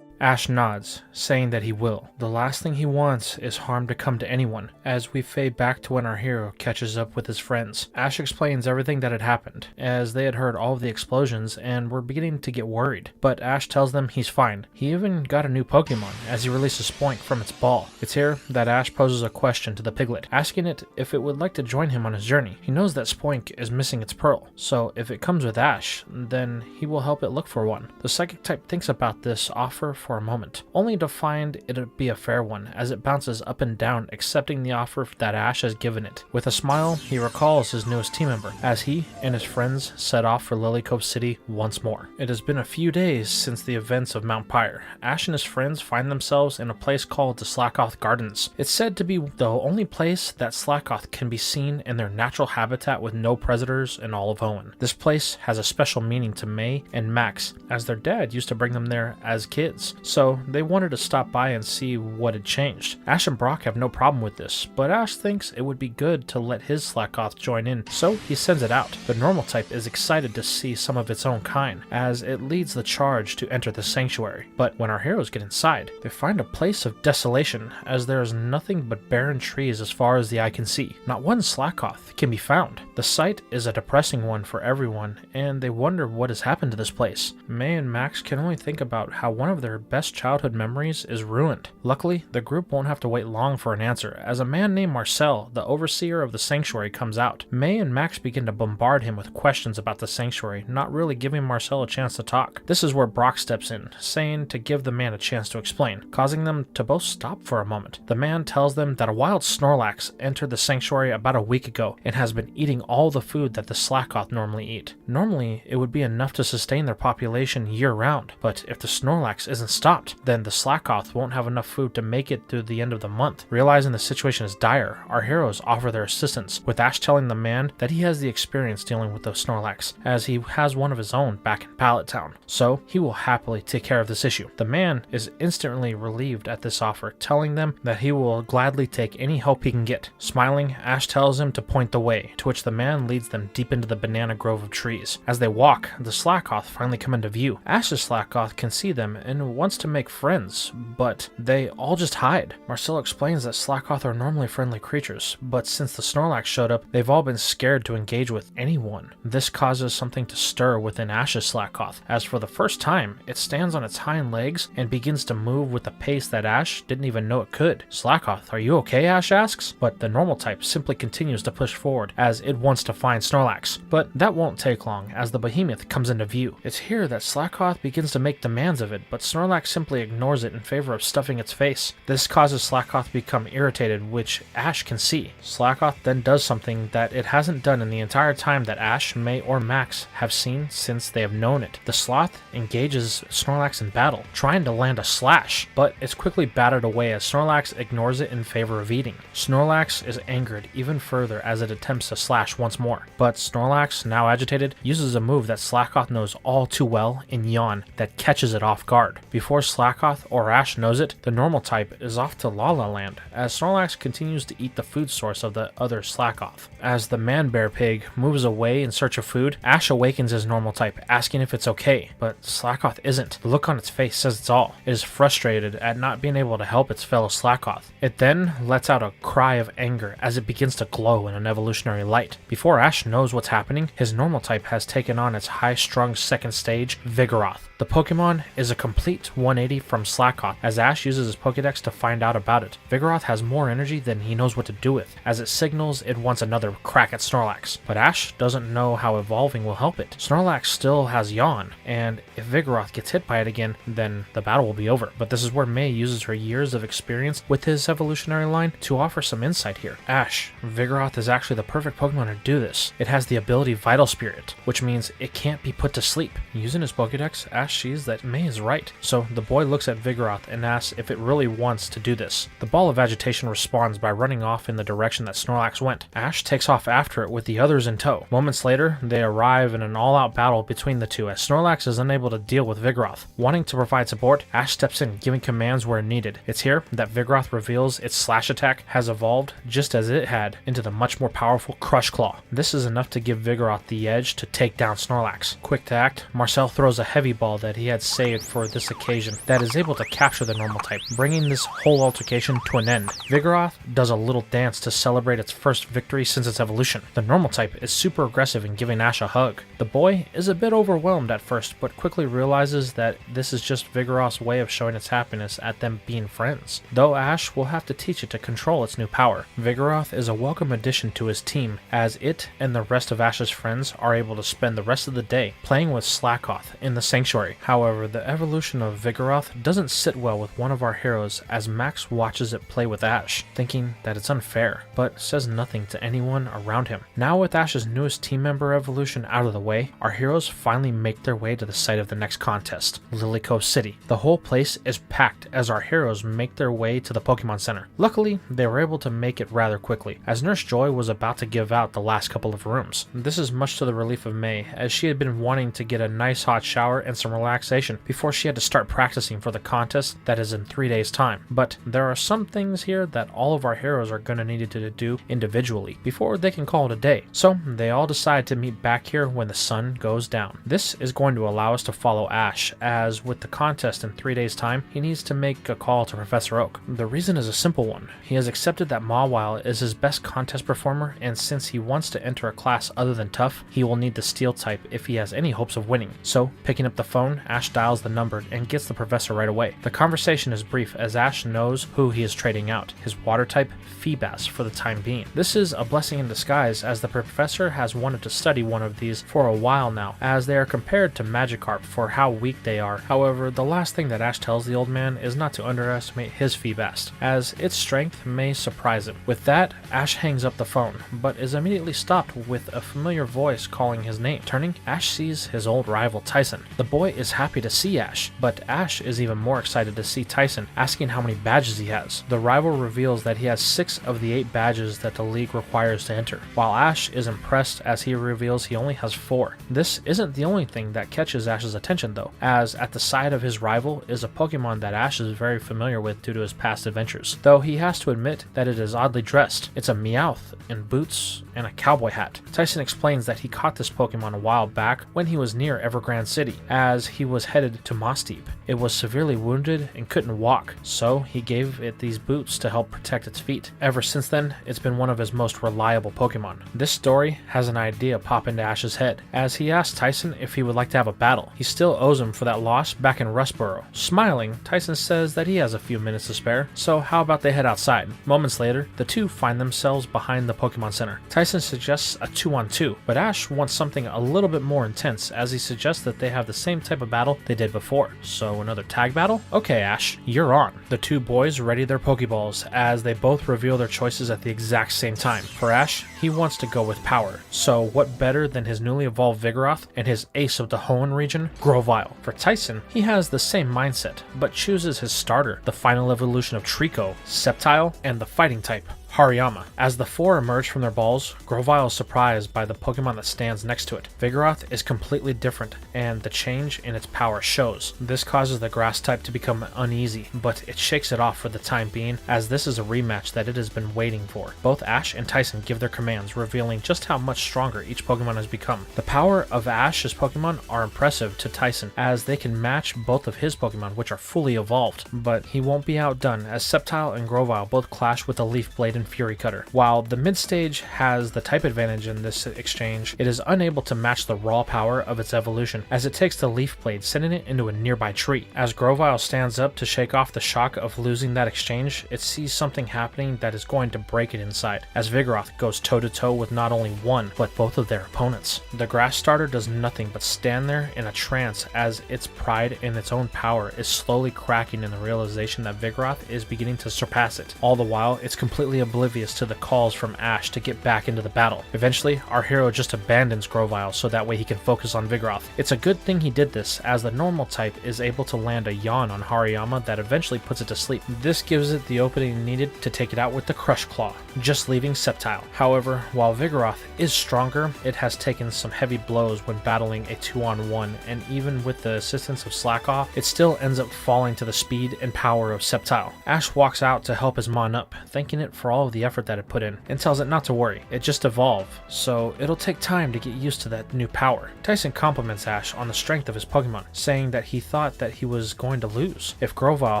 Ash nods, saying that he will. The last thing he wants is harm to come to anyone. As we fade back to when our hero catches up with his friends, Ash explains everything that had happened, as they had heard all of the explosions and were beginning to get worried. But Ash tells them he's fine. He even got a new Pokemon as he releases Spoink from its ball. It's here that Ash poses a question to the piglet, asking it if it would like to join him on his journey. He knows that Spoink is missing its pearl, so if it comes with Ash, then he will help it look for one. The psychic type thinks about this offer for a moment, only to find it be a fair one, as it bounces up and down, accepting the offer that Ash has given it. With a smile, he recalls his newest team member, as he and his friends set off for Lilycove City once more. It has been a few days since the events of Mount Pyre. Ash and his friends find themselves in a place called the Slackoth Gardens. It's said to be the only place that Slackoth can be seen in their natural habitat with no predators in all of Hoenn. This place has a special meaning to May and Max, as their dad used to bring them there as kids. so they wanted to stop by and see what had changed. Ash and Brock have no problem with this, but Ash thinks it would be good to let his Slackoth join in, so he sends it out. The normal type is excited to see some of its own kind, as it leads the charge to enter the sanctuary. But when our heroes get inside, they find a place of desolation, as there is nothing but barren trees as far as the eye can see. Not one Slackoth can be found. The sight is a depressing one for everyone, and they wonder what has happened to this place. May and Max can only think about how one of their best childhood memories is ruined. Luckily, the group won't have to wait long for an answer, as a man named Marcel, the overseer of the sanctuary, comes out. May and Max begin to bombard him with questions about the sanctuary, not really giving Marcel a chance to talk. This is where Brock steps in, saying to give the man a chance to explain, causing them to both stop for a moment. The man tells them that a wild Snorlax entered the sanctuary about a week ago and has been eating all the food that the Slackoth normally eat. Normally, it would be enough to sustain their population year-round, but if the Snorlax isn't stopped, then the Slackoth won't have enough food to make it through the end of the month. Realizing the situation is dire, our heroes offer their assistance, with Ash telling the man that he has the experience dealing with the Snorlax, as he has one of his own back in Pallet Town, so he will happily take care of this issue. The man is instantly relieved at this offer, telling them that he will gladly take any help he can get. Smiling, Ash tells him to point the way, to which the man leads them deep into the banana grove of trees. As they walk, the Slackoth finally come into view. Ash's Slackoth can see them and wants to make friends, but they all just hide. Marcel explains that Slackoth are normally friendly creatures, but since the Snorlax showed up, they've all been scared to engage with anyone. This causes something to stir within Ash's Slackoth, as for the first time, it stands on its hind legs and begins to move with a pace that Ash didn't even know it could. Slackoth, are you okay? Ash asks, but the normal type simply continues to push forward as it wants to find Snorlax. But that won't take long, as the behemoth comes into view. It's here that Slackoth begins to make demands of it, but Snorlax simply ignores it in favor of stuffing its face. This causes Slackoth to become irritated, which Ash can see. Slackoth then does something that it hasn't done in the entire time that Ash, May, or Max have seen since they have known it. The sloth engages Snorlax in battle, trying to land a slash, but it's quickly battered away as Snorlax ignores it in favor of eating. Snorlax is angered even further as it attempts to slash once more, but Snorlax, now agitated, uses a move that Slackoth knows all too well in Yawn that catches it off guard. Before Slackoth or Ash knows it, the normal type is off to La La Land, as Snorlax continues to eat the food source of the other Slackoth. As the man-bear pig moves away in search of food, Ash awakens his normal type, asking if it's okay, but Slackoth isn't. The look on its face says it's all. It is frustrated at not being able to help its fellow Slackoth. It then lets out a cry of anger as it begins to glow in an evolutionary light. Before Ash knows what's happening, his normal type has taken on its high-strung second stage, Vigoroth. The Pokemon is a complete 180 from Slackoth, as Ash uses his Pokédex to find out about it. Vigoroth has more energy than he knows what to do with, as it signals it wants another crack at Snorlax. But Ash doesn't know how evolving will help it. Snorlax still has Yawn, and if Vigoroth gets hit by it again, then the battle will be over. But this is where May uses her years of experience with his evolutionary line to offer some insight here. Ash, Vigoroth is actually the perfect Pokemon to do this. It has the ability Vital Spirit, which means it can't be put to sleep. Using his Pokédex, Ash sees that May is right, so the boy looks at Vigoroth and asks if it really wants to do this. The ball of agitation responds by running off in the direction that Snorlax went. Ash takes off after it with the others in tow. Moments later, they arrive in an all-out battle between the two as Snorlax is unable to deal with Vigoroth. Wanting to provide support, Ash steps in, giving commands where needed. It's here that Vigoroth reveals its slash attack has evolved, just as it had, into the much more powerful Crush Claw. This is enough to give Vigoroth the edge to take down Snorlax. Quick to act, Marcel throws a heavy ball that he had saved for this occasion that is able to capture the normal type, bringing this whole altercation to an end. Vigoroth does a little dance to celebrate its first victory since its evolution. The normal type is super aggressive in giving Ash a hug. The boy is a bit overwhelmed at first, but quickly realizes that this is just Vigoroth's way of showing its happiness at them being friends, though Ash will have to teach it to control its new power. Vigoroth is a welcome addition to his team, as it and the rest of Ash's friends are able to spend the rest of the day playing with Slackoth in the sanctuary. However, the evolution of Vigoroth doesn't sit well with one of our heroes as Max watches it play with Ash, thinking that it's unfair, but says nothing to anyone around him. Now with Ash's newest team member evolution out of the way, our heroes finally make their way to the site of the next contest, Lily Cove City. The whole place is packed as our heroes make their way to the Pokemon Center. Luckily, they were able to make it rather quickly, as Nurse Joy was about to give out the last couple of rooms. This is much to the relief of May, as she had been wanting to get a nice hot shower and some relaxation before she had to start practicing for the contest that is in 3 days' time. But there are some things here that all of our heroes are going to need to do individually before they can call it a day. So they all decide to meet back here when the sun goes down. This is going to allow us to follow Ash, as with the contest in 3 days' time, he needs to make a call to Professor Oak. The reason is a simple one. He has accepted that Mawile is his best contest performer, and since he wants to enter a class other than tough, he will need the steel type if he has any hopes of winning. So, picking up the phone, Ash dials the number and gets the professor right away. The conversation is brief as Ash knows who he is trading out, his water type, Feebas, for the time being. This is a blessing in disguise, as the professor has wanted to study one of these for a while now, as they are compared to Magikarp for how weak they are. However, the last thing that Ash tells the old man is not to underestimate his Feebas, as its strength may surprise him. With that, Ash hangs up the phone, but is immediately stopped with a familiar voice calling his name. Turning, Ash sees his old rival Tyson. The boy is happy to see Ash, but Ash is even more excited to see Tyson, asking how many badges he has. The rival reveals that he has 6 of the 8 badges that the league requires to enter, while Ash is impressed as he reveals he only has 4. This isn't the only thing that catches Ash's attention though, as at the side of his rival is a Pokemon that Ash is very familiar with due to his past adventures, though he has to admit that it is oddly dressed. It's a Meowth in boots and a cowboy hat. Tyson explains that he caught this Pokemon a while back when he was near Evergrande City, as he was headed to Moss Deep. It was severely wounded and couldn't walk, so he gave it these boots to help protect its feet. Ever since then, it's been one of his most reliable Pokemon. This story has an idea pop into Ash's head, as he asks Tyson if he would like to have a battle. He still owes him for that loss back in Rustboro. Smiling, Tyson says that he has a few minutes to spare, so how about they head outside? Moments later, the two find themselves behind the Pokemon Center. Tyson suggests a 2-on-2, but Ash wants something a little bit more intense, as he suggests that they have the same type of battle they did before. So another tag battle? Okay Ash, you're on. The two boys ready their Pokeballs, as they both reveal their choices at the exact same time. For Ash, he wants to go with power, so what better than his newly evolved Vigoroth and his ace of the Hoenn region, Grovyle. For Tyson, he has the same mindset, but chooses his starter, the final evolution of Trico, Sceptile, and the fighting type, Hariyama. As the four emerge from their balls, Grovyle is surprised by the Pokemon that stands next to it. Vigoroth is completely different, and the change in its power shows. This causes the grass type to become uneasy, but it shakes it off for the time being, as this is a rematch that it has been waiting for. Both Ash and Tyson give their commands, revealing just how much stronger each Pokemon has become. The power of Ash's Pokemon are impressive to Tyson, as they can match both of his Pokemon, which are fully evolved, but he won't be outdone, as Sceptile and Grovyle both clash with the Leaf Blade and Fury Cutter. While the mid-stage has the type advantage in this exchange, it is unable to match the raw power of its evolution, as it takes the Leaf Blade, sending it into a nearby tree. As Grovyle stands up to shake off the shock of losing that exchange, it sees something happening that is going to break it inside, as Vigoroth goes toe-to-toe with not only one, but both of their opponents. The grass starter does nothing but stand there in a trance, as its pride in its own power is slowly cracking in the realization that Vigoroth is beginning to surpass it. All the while, it's completely oblivious to the calls from Ash to get back into the battle. Eventually, our hero just abandons Grovyle so that way he can focus on Vigoroth. It's a good thing he did this, as the normal type is able to land a yawn on Hariyama that eventually puts it to sleep. This gives it the opening needed to take it out with the Crush Claw, just leaving Sceptile. However, while Vigoroth is stronger, it has taken some heavy blows when battling a 2-on-1, and even with the assistance of Slackoff, it still ends up falling to the speed and power of Sceptile. Ash walks out to help his Mon up, thanking it for all of the effort that it put in, and tells it not to worry, it just evolved, so it'll take time to get used to that new power. Tyson compliments Ash on the strength of his Pokemon, saying that he thought that he was going to lose. If Grovyle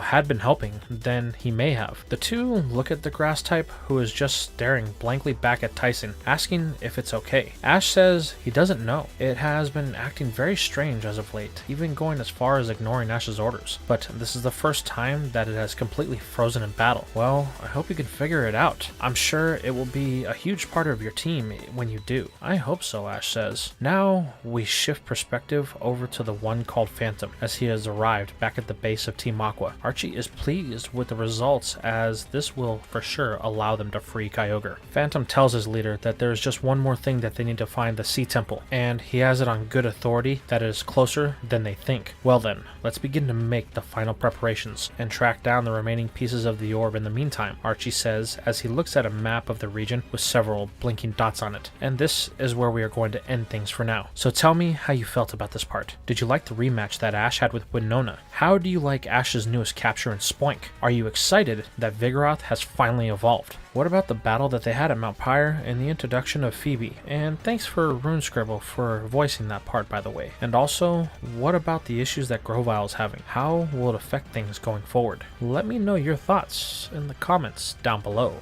had been helping, then he may have. The two look at the grass type, who is just staring blankly back at Tyson, asking if it's okay. Ash says he doesn't know. It has been acting very strange as of late, even going as far as ignoring Ash's orders, but this is the first time that it has completely frozen in battle. Well, I hope you can figure it out. I'm sure it will be a huge part of your team when you do. I hope so, Ash says. Now we shift perspective over to the one called Phantom, as he has arrived back at the base of Team Aqua. Archie is pleased with the results, as this will for sure allow them to free Kyogre. Phantom tells his leader that there is just one more thing that they need to find, the Sea Temple, and he has it on good authority that it is closer than they think. Well then, let's begin to make the final preparations and track down the remaining pieces of the orb in the meantime, Archie says as as he looks at a map of the region with several blinking dots on it. And this is where we are going to end things for now. So tell me how you felt about this part. Did you like the rematch that Ash had with Winona? How do you like Ash's newest capture in Spoink? Are you excited that Vigoroth has finally evolved? What about the battle that they had at Mount Pyre and the introduction of Phoebe? And thanks for RuneScribble for voicing that part, by the way. And also, what about the issues that Grovyle is having? How will it affect things going forward? Let me know your thoughts in the comments down below.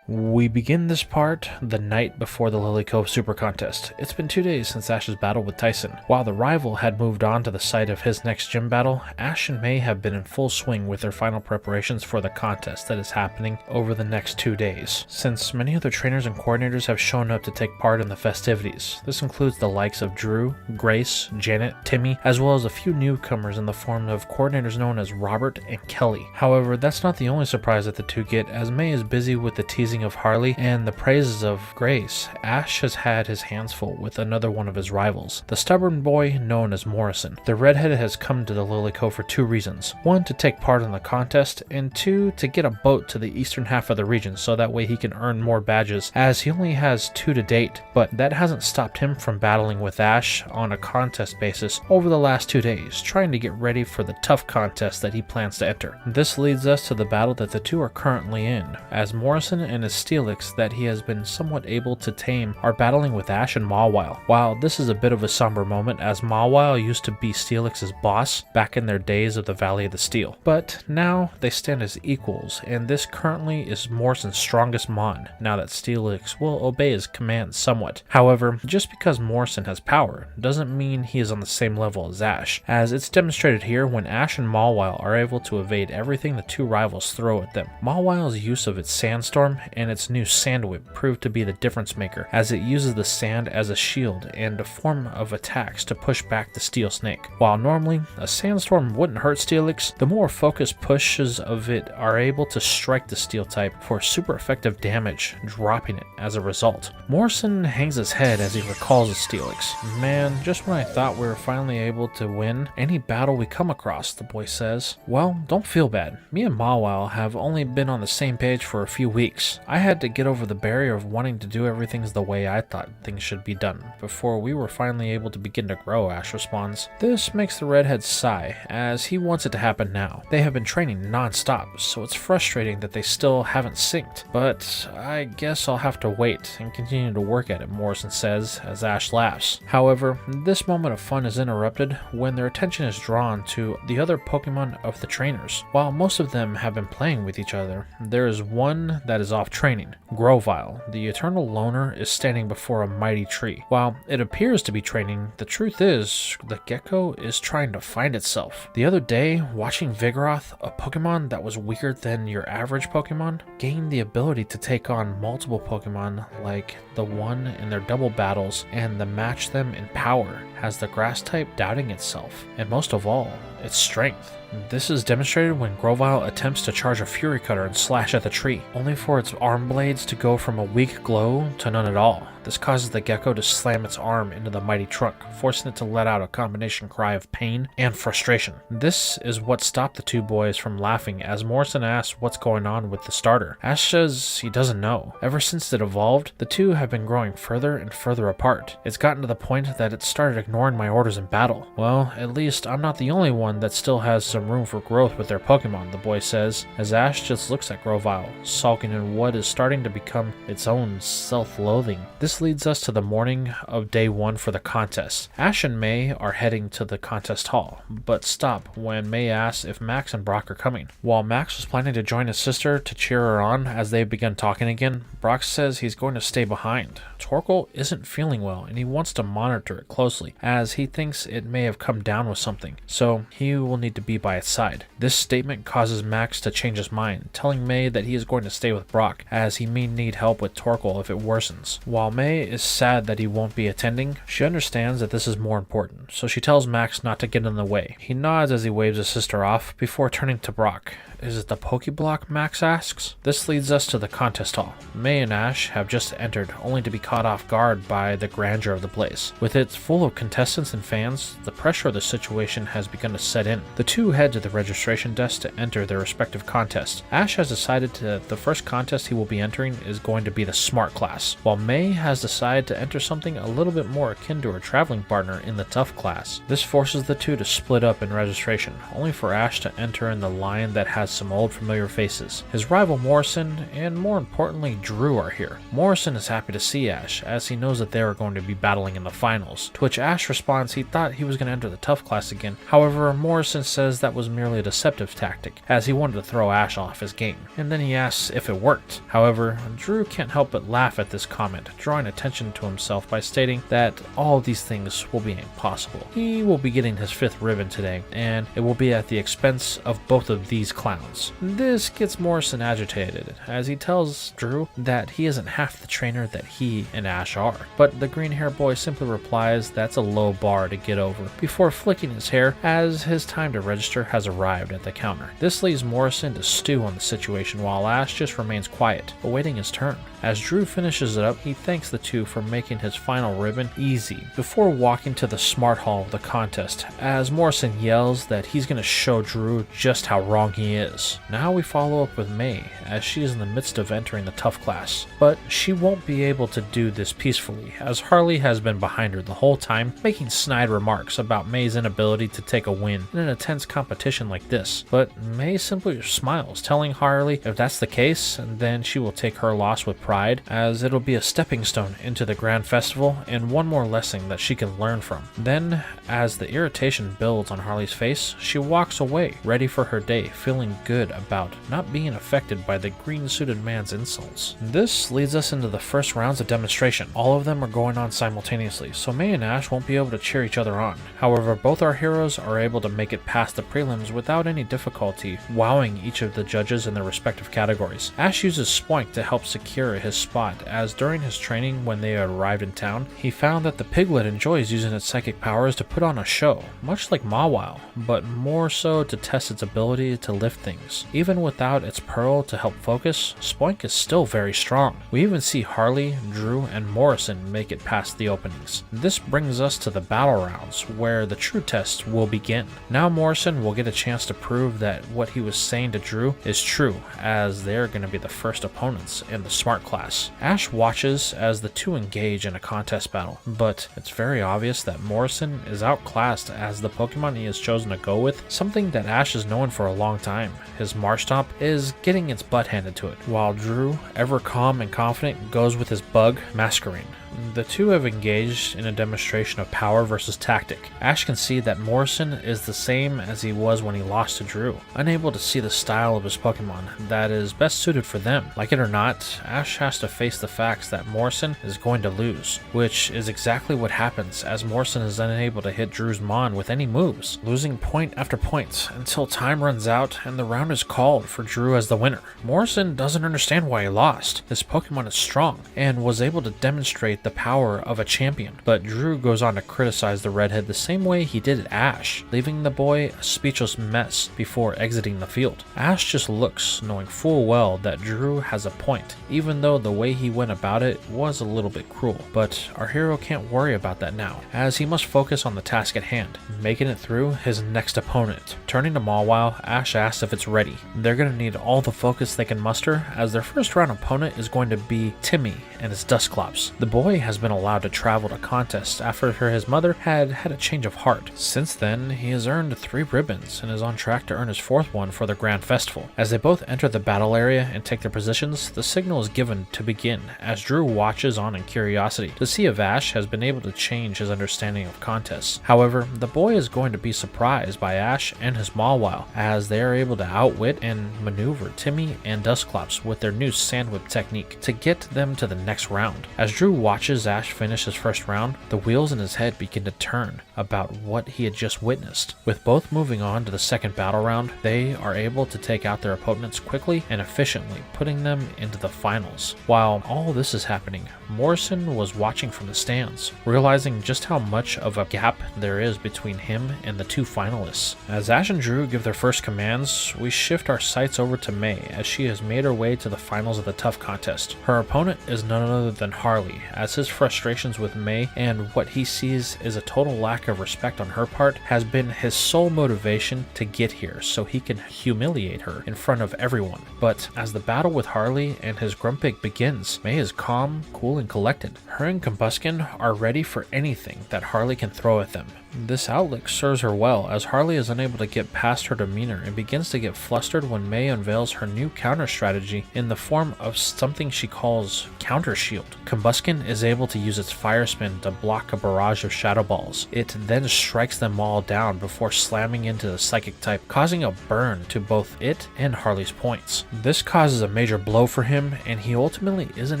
We begin this part the night before the Lily Cove Super Contest. It's been 2 days since Ash's battle with Tyson. While the rival had moved on to the site of his next gym battle, Ash and May have been in full swing with their final preparations for the contest that is happening over the next 2 days. Since many other trainers and coordinators have shown up to take part in the festivities, this includes the likes of Drew, Grace, Janet, Timmy, as well as a few newcomers in the form of coordinators known as Robert and Kelly. However, that's not the only surprise that the two get, as May is busy with the teasing of Harley and the praises of Grace. Ash has had his hands full with another one of his rivals, the stubborn boy known as Morrison. The redhead has come to the Lily Cove for 2 reasons. 1, to take part in the contest, and 2, to get a boat to the eastern half of the region so that way he can earn more badges, as he only has 2 to date. But that hasn't stopped him from battling with Ash on a contest basis over the last 2 days, trying to get ready for the tough contest that he plans to enter. This leads us to the battle that the two are currently in, as Morrison and his Steelix that he has been somewhat able to tame are battling with Ash and Mawile. While this is a bit of a somber moment, as Mawile used to be Steelix's boss back in their days of the Valley of the Steel. But now they stand as equals, and this currently is Morrison's strongest mon, now that Steelix will obey his commands somewhat. However, just because Morrison has power doesn't mean he is on the same level as Ash, as it's demonstrated here when Ash and Mawile are able to evade everything the two rivals throw at them. Mawile's use of its Sandstorm and its new Sand Whip proved to be the difference maker, as it uses the sand as a shield and a form of attacks to push back the Steel Snake. While normally a Sandstorm wouldn't hurt Steelix, the more focused pushes of it are able to strike the Steel type for super effective damage, dropping it as a result. Morrison hangs his head as he recalls the Steelix. Man, just when I thought we were finally able to win any battle we come across, the boy says. Well, don't feel bad. Me and Mawile have only been on the same page for a few weeks. I had to get over the barrier of wanting to do everything the way I thought things should be done before we were finally able to begin to grow, Ash responds. This makes the redhead sigh, as he wants it to happen now. They have been training non-stop, so it's frustrating that they still haven't synced. But I guess I'll have to wait and continue to work at it, Morrison says as Ash laughs. However, this moment of fun is interrupted when their attention is drawn to the other Pokemon of the trainers. While most of them have been playing with each other, there is one that is off training. Grovyle, the eternal loner, is standing before a mighty tree. While it appears to be training, the truth is the gecko is trying to find itself. The other day, watching Vigoroth, a Pokemon that was weaker than your average Pokemon, gained the ability to take on multiple Pokemon like the one in their double battles and the match them in power, has the grass type doubting itself, and most of all, its strength. This is demonstrated when Grovyle attempts to charge a Fury Cutter and slash at the tree, only for its arm blades to go from a weak glow to none at all. This causes the gecko to slam its arm into the mighty trunk, forcing it to let out a combination cry of pain and frustration. This is what stopped the two boys from laughing as Morrison asks what's going on with the starter. Ash says he doesn't know. Ever since it evolved, the two have been growing further and further apart. It's gotten to the point that it started ignoring my orders in battle. Well, at least I'm not the only one that still has some room for growth with their Pokemon, the boy says, as Ash just looks at Grovyle, sulking in what is starting to become its own self-loathing. This leads us to the morning of day 1 for the contest. Ash and May are heading to the contest hall, but stop when May asks if Max and Brock are coming. While Max was planning to join his sister to cheer her on as they begin talking again, Brock says he's going to stay behind. Torkoal isn't feeling well and he wants to monitor it closely as he thinks it may have come down with something, so he will need to be by by its side. This statement causes Max to change his mind, telling May that he is going to stay with Brock, as he may need help with Torkoal if it worsens. While May is sad that he won't be attending, she understands that this is more important, so she tells Max not to get in the way. He nods as he waves his sister off, before turning to Brock. Is it the Pokeblock? Max asks. This leads us to the contest hall. May and Ash have just entered, only to be caught off guard by the grandeur of the place. With it full of contestants and fans, the pressure of the situation has begun to set in. The two head to the registration desk to enter their respective contests. Ash has decided that the first contest he will be entering is going to be the Smart class, while May has decided to enter something a little bit more akin to her traveling partner in the Tough class. This forces the two to split up in registration, only for Ash to enter in the line that has some old familiar faces. His rival Morrison, and more importantly Drew, are here. Morrison is happy to see Ash, as he knows that they are going to be battling in the finals, to which Ash responds he thought he was going to enter the Tough class again. However, Morrison says that was merely a deceptive tactic, as he wanted to throw Ash off his game, and then he asks if it worked. However, Drew can't help but laugh at this comment, drawing attention to himself by stating that all of these things will be impossible. He will be getting his 5th ribbon today, and it will be at the expense of both of these clowns. This gets Morrison agitated, as he tells Drew that he isn't half the trainer that he and Ash are, but the green hair boy simply replies that's a low bar to get over, before flicking his hair as his time to register has arrived at the counter. This leaves Morrison to stew on the situation while Ash just remains quiet, awaiting his turn. As Drew finishes it up, he thanks the two for making his final ribbon easy, before walking to the Smart Hall of the contest, as Morrison yells that he's going to show Drew just how wrong he is. Now we follow up with May, as she is in the midst of entering the Tough class, but she won't be able to do this peacefully, as Harley has been behind her the whole time, making snide remarks about May's inability to take a win in an intense competition like this. But May simply smiles, telling Harley if that's the case, then she will take her loss with pride, as it'll be a stepping stone into the Grand Festival and one more lesson that she can learn from. Then, as the irritation builds on Harley's face, she walks away, ready for her day, feeling good about not being affected by the green-suited man's insults. This leads us into the first rounds of demonstration. All of them are going on simultaneously, so May and Ash won't be able to cheer each other on. However, both our heroes are able to make it past the prelims without any difficulty, wowing each of the judges in their respective categories. Ash uses Spoink to help secure his spot, as during his training when they arrived in town, he found that the piglet enjoys using its psychic powers to put on a show, much like Mawile, but more so to test its ability to lift things. Even without its pearl to help focus, Spoink is still very strong. We even see Harley, Drew, and Morrison make it past the openings. This brings us to the battle rounds, where the true test will begin. Now Morrison will get a chance to prove that what he was saying to Drew is true, as they're going to be the first opponents in the Smart class. Ash watches as the two engage in a contest battle, but it's very obvious that Morrison is outclassed, as the Pokemon he has chosen to go with, something that Ash has known for a long time. His Marshtomp is getting its butt handed to it, while Drew, ever calm and confident, goes with his bug, Masquerain. The two have engaged in a demonstration of power versus tactic. Ash can see that Morrison is the same as he was when he lost to Drew, unable to see the style of his Pokemon that is best suited for them. Like it or not, Ash has to face the facts that Morrison is going to lose, which is exactly what happens, as Morrison is unable to hit Drew's Mon with any moves, losing point after point until time runs out and the round is called for Drew as the winner. Morrison doesn't understand why he lost. His Pokemon is strong and was able to demonstrate the power of a champion, but Drew goes on to criticize the redhead the same way he did Ash, leaving the boy a speechless mess before exiting the field. Ash just looks, knowing full well that Drew has a point, even though the way he went about it was a little bit cruel. But our hero can't worry about that now, as he must focus on the task at hand, making it through his next opponent. Turning to Mawile, Ash asks if it's ready. They're going to need all the focus they can muster, as their first round opponent is going to be Timmy and his Dusclops. The boy has been allowed to travel to contests after his mother had a change of heart. Since then, he has earned 3 ribbons and is on track to earn his 4th one for the Grand Festival. As they both enter the battle area and take their positions, the signal is given to begin, as Drew watches on in curiosity to see if Ash has been able to change his understanding of contests. However, the boy is going to be surprised by Ash and his Mawile, as they are able to outwit and maneuver Timmy and Dusclops with their new Sand Whip technique to get them to the next round. As Drew watches watches Ash finish his first round, the wheels in his head begin to turn about what he had just witnessed. With both moving on to the second battle round, they are able to take out their opponents quickly and efficiently, putting them into the finals. While all this is happening, Morrison was watching from the stands, realizing just how much of a gap there is between him and the two finalists. As Ash and Drew give their first commands, we shift our sights over to May as she has made her way to the finals of the Tough contest. Her opponent is none other than Harley, as his frustrations with May and what he sees is a total lack of respect on her part has been his sole motivation to get here so he can humiliate her in front of everyone. But as the battle with Harley and his Grumpig begins, May is calm, cool, and collected. Her and Combuskin are ready for anything that Harley can throw at them. This outlook serves her well, as Harley is unable to get past her demeanor and begins to get flustered when May unveils her new counter strategy in the form of something she calls Counter Shield. Combuskin is able to use its Fire Spin to block a barrage of Shadow Balls. It then strikes them all down before slamming into the Psychic type, causing a burn to both it and Harley's points. This causes a major blow for him, and he ultimately isn't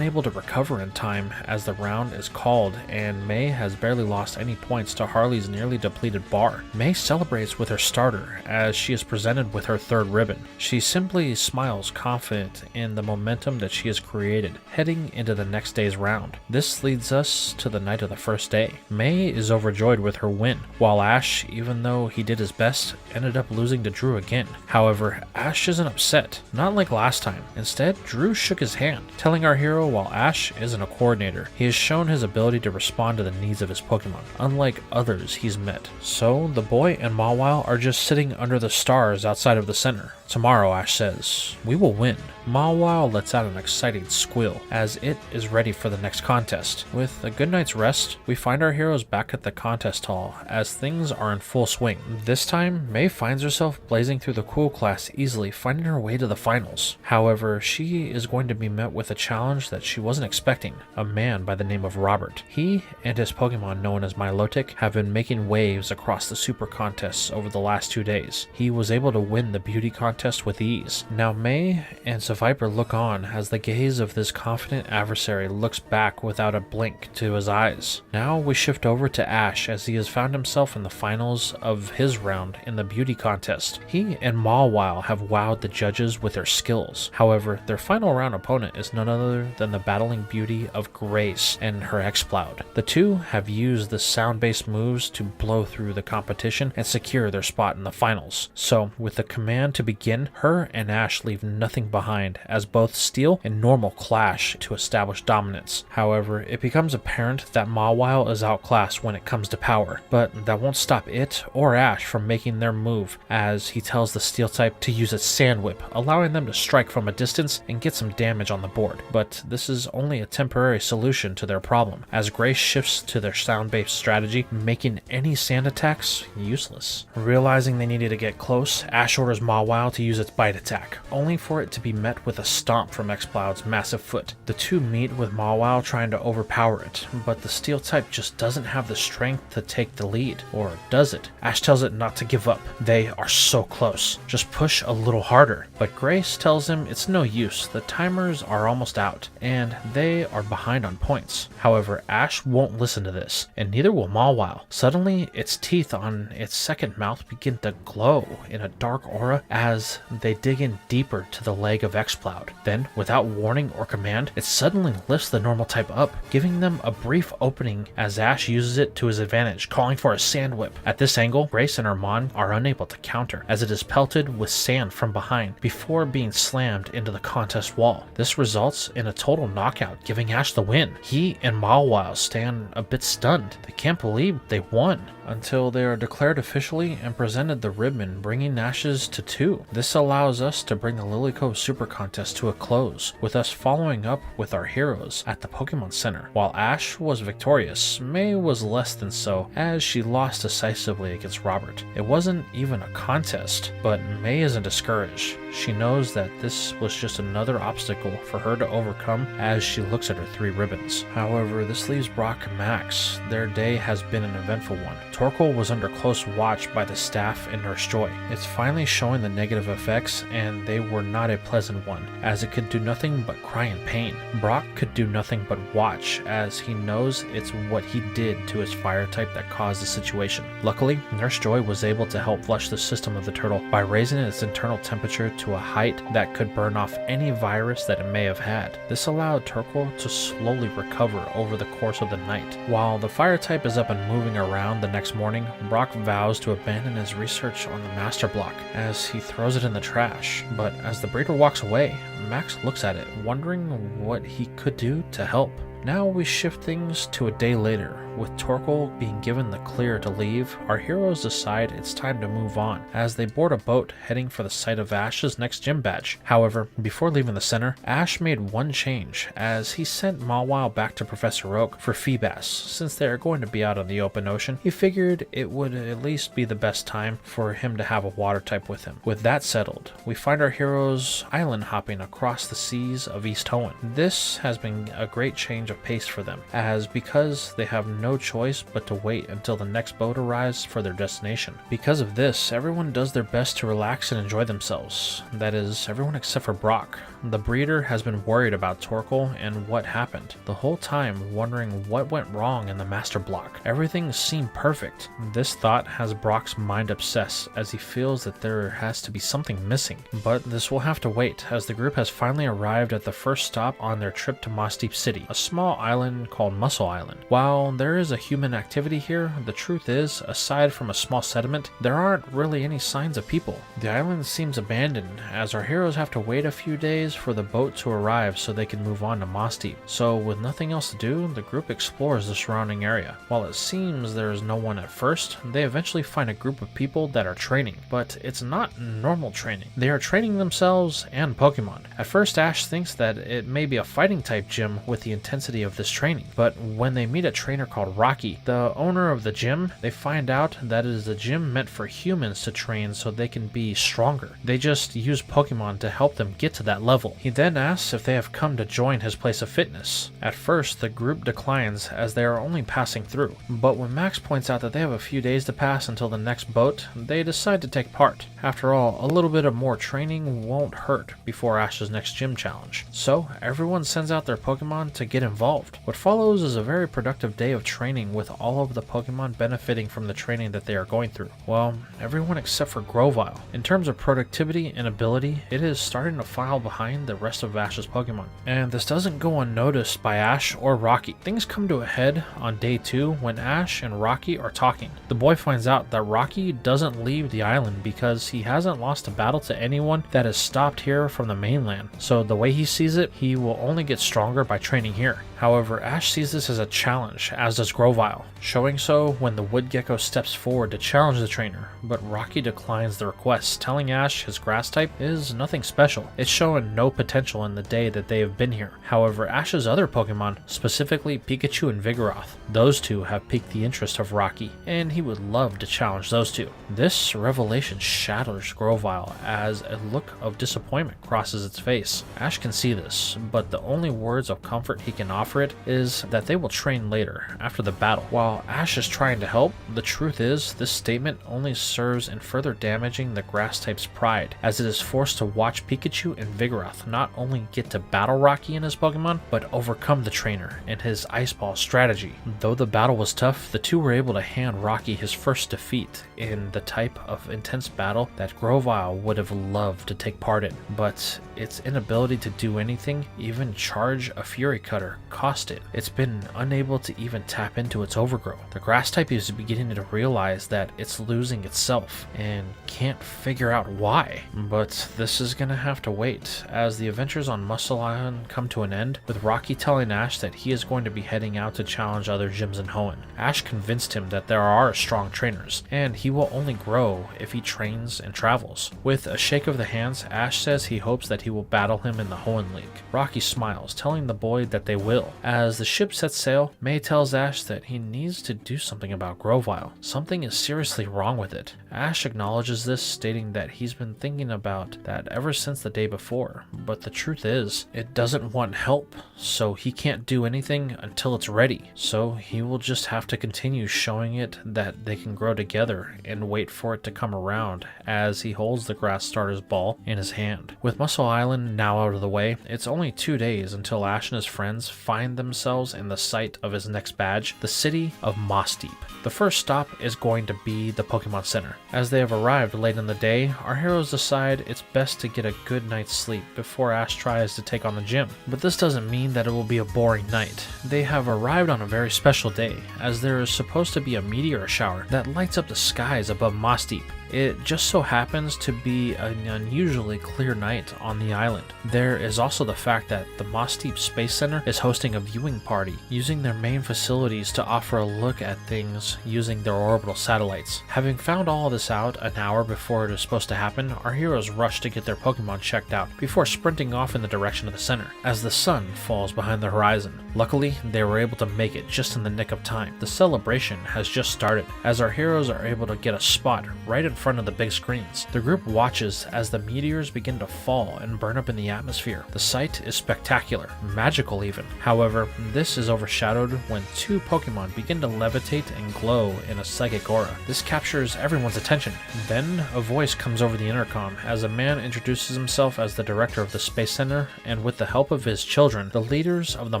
able to recover in time as the round is called, and May has barely lost any points to Harley's nearly depleted bar. May celebrates with her starter as she is presented with her third ribbon. She simply smiles, confident in the momentum that she has created, heading into the next day's round. This leads us to the night of the first day. May is overjoyed with her win, while Ash, even though he did his best, ended up losing to Drew again. However, Ash isn't upset, not like last time. Instead, Drew shook his hand, telling our hero while Ash isn't a coordinator, he has shown his ability to respond to the needs of his Pokemon, unlike others he's met. So the boy and Mawile are just sitting under the stars outside of the center. Tomorrow, Ash says, we will win. Mawile lets out an excited squeal as it is ready for the next contest. With a good night's rest, we find our heroes back at the contest hall as things are in full swing. This time, May finds herself blazing through the cool class easily, finding her way to the finals. However, she is going to be met with a challenge that she wasn't expecting, a man by the name of Robert. He and his Pokemon known as Milotic have been making waves across the super contests over the last 2 days. He was able to win the beauty contest with ease. Now May and Seviper look on as the gaze of this confident adversary looks back without a blink to his eyes. Now we shift over to Ash as he has found himself in the finals of his round in the beauty contest. He and Mawile have wowed the judges with their skills. However, their final round opponent is none other than the battling beauty of Grace and her Exploud. The two have used the sound-based moves to blow through the competition and secure their spot in the finals. So, with the command to begin, her and Ash leave nothing behind as both Steel and Normal clash to establish dominance. However, it becomes apparent that Mawile is outclassed when it comes to power, but that won't stop it or Ash from making their move as he tells the Steel type to use its Sand Whip, allowing them to strike from a distance and get some damage on the board. But this is only a temporary solution to their problem, as Grace shifts to their sound-based strategy, making any sand attacks useless. Realizing they needed to get close, Ash orders Mawile to use its bite attack, only for it to be met with a stomp from Exploud's massive foot. The two meet with Mawile trying to overpower it, but the Steel type just doesn't have the strength to take the lead. Or does it? Ash tells it not to give up. They are so close. Just push a little harder. But Grace tells him it's no use. The timers are almost out, and they are behind on points. However, Ash won't listen to this, and neither will Mawile. Suddenly, its teeth on its second mouth begin to glow in a dark aura as they dig in deeper to the leg of Exploud. Then, without warning or command, it suddenly lifts the Normal type up, giving them a brief opening as Ash uses it to his advantage, calling for a Sand Whip. At this angle, Grace and her Mon are unable to counter, as it is pelted with sand from behind before being slammed into the contest wall. This results in a total knockout, giving Ash the win. He and Mawile stand a bit stunned. They can't believe they won, until they are declared officially and presented the ribbon, bringing Ash's to 2. This allows us to bring the Lily Cove Super Contest to a close, with us following up with our heroes at the Pokemon Center. While Ash was victorious, May was less than so, as she lost decisively against Robert. It wasn't even a contest, but May isn't discouraged. She knows that this was just another obstacle for her to overcome as she looks at her 3 ribbons. However, this leaves Brock and Max. Their day has been an eventful one. Torkoal was under close watch by the staff and Nurse Joy. It's finally showing the negative effects, and they were not a pleasant one, as it could do nothing but cry in pain. Brock could do nothing but watch, as he knows it's what he did to his fire type that caused the situation. Luckily, Nurse Joy was able to help flush the system of the turtle by raising its internal temperature to a height that could burn off any virus that it may have had. This allowed Torkoal to slowly recover over the course of the night. While the fire type is up and moving around the next morning, Brock vows to abandon his research on the master block as he throws it in the trash. But as the breeder walks away, Max looks at it, wondering what he could do to help. Now we shift things to a day later. With Torkoal being given the clear to leave, our heroes decide it's time to move on as they board a boat heading for the site of Ash's next gym badge. However, before leaving the center, Ash made one change as he sent Mawile back to Professor Oak for Feebas. Since they are going to be out on the open ocean, he figured it would at least be the best time for him to have a water type with him. With that settled, we find our heroes island hopping across the seas of East Hoenn. This has been a great change of pace for them, as because they have no choice but to wait until the next boat arrives for their destination. Because of this, everyone does their best to relax and enjoy themselves. That is, everyone except for Brock. The breeder has been worried about Torkoal and what happened, the whole time wondering what went wrong in the master block. Everything seemed perfect. This thought has Brock's mind obsessed as he feels that there has to be something missing. But this will have to wait, as the group has finally arrived at the first stop on their trip to Moss Deep City, a small island called Mussel Island. While there is a human activity here, the truth is, aside from a small settlement, there aren't really any signs of people. The island seems abandoned, as our heroes have to wait a few days for the boat to arrive so they can move on to Moss Deep. So with nothing else to do, the group explores the surrounding area. While it seems there is no one at first, they eventually find a group of people that are training, but it's not normal training. They are training themselves and Pokemon. At first, Ash thinks that it may be a fighting type gym with the intensity of this training, but when they meet a trainer called Rocky, the owner of the gym, they find out that it is a gym meant for humans to train so they can be stronger. They just use Pokemon to help them get to that level. He then asks if they have come to join his place of fitness. At first, the group declines as they are only passing through, but when Max points out that they have a few days to pass until the next boat, they decide to take part. After all, a little bit of more training won't hurt before Ash's next gym challenge. So, everyone sends out their Pokemon to get involved. What follows is a very productive day of training with all of the Pokemon benefiting from the training that they are going through. Well, everyone except for Grovyle. In terms of productivity and ability, it is starting to file behind the rest of Ash's Pokemon. And this doesn't go unnoticed by Ash or Rocky. Things come to a head on day 2 when Ash and Rocky are talking. The boy finds out that Rocky doesn't leave the island because he hasn't lost a battle to anyone that has stopped here from the mainland. So the way he sees it, he will only get stronger by training here. However, Ash sees this as a challenge, as does Grovyle, showing so when the wood gecko steps forward to challenge the trainer, but Rocky declines the request, telling Ash his grass type is nothing special. It's showing no potential in the day that they have been here. However, Ash's other Pokemon, specifically Pikachu and Vigoroth, those two have piqued the interest of Rocky, and he would love to challenge those two. This revelation shatters Grovyle as a look of disappointment crosses its face. Ash can see this, but the only words of comfort he can offer it is that they will train later, after the battle. While Ash is trying to help, the truth is this statement only serves in further damaging the grass type's pride, as it is forced to watch Pikachu and Vigoroth not only get to battle Rocky and his Pokemon, but overcome the trainer and his Ice Ball strategy. Though the battle was tough, the two were able to hand Rocky his first defeat in the type of intense battle that Grovyle would have loved to take part in, but its inability to do anything, even charge a Fury Cutter, cost it. It's been unable to even tap into its overgrowth. The grass type is beginning to realize that it's losing itself and can't figure out why. But this is gonna have to wait, as the adventures on Mussel Island come to an end, with Rocky telling Ash that he is going to be heading out to challenge other gyms in Hoenn. Ash convinced him that there are strong trainers, and he will only grow if he trains and travels. With a shake of the hands, Ash says he hopes that he will battle him in the Hoenn League. Rocky smiles, telling the boy that they will. As the ship sets sail, May tells Ash Ash that he needs to do something about Grovyle. Something is seriously wrong with it. Ash acknowledges this, stating that he's been thinking about that ever since the day before, but the truth is, it doesn't want help, so he can't do anything until it's ready. So he will just have to continue showing it that they can grow together and wait for it to come around as he holds the grass starter's ball in his hand. With Muscle Island now out of the way, it's only 2 days until Ash and his friends find themselves in the sight of his next badge, the city of Mossdeep. The first stop is going to be the Pokemon Center. As they have arrived late in the day, our heroes decide it's best to get a good night's sleep before Ash tries to take on the gym. But this doesn't mean that it will be a boring night. They have arrived on a very special day, as there is supposed to be a meteor shower that lights up the skies above Mossdeep. It just so happens to be an unusually clear night on the island. There is also the fact that the Mossdeep Space Center is hosting a viewing party, using their main facilities to offer a look at things using their orbital satellites. Having found all this out an hour before it is supposed to happen, our heroes rush to get their Pokemon checked out before sprinting off in the direction of the center, as the sun falls behind the horizon. Luckily, they were able to make it just in the nick of time. The celebration has just started, as our heroes are able to get a spot right in front of the big screens. The group watches as the meteors begin to fall and burn up in the atmosphere. The sight is spectacular, magical even. However, this is overshadowed when 2 Pokemon begin to levitate and glow in a psychic aura. This captures everyone's attention. Then a voice comes over the intercom as a man introduces himself as the director of the Space Center, and with the help of his children, the leaders of the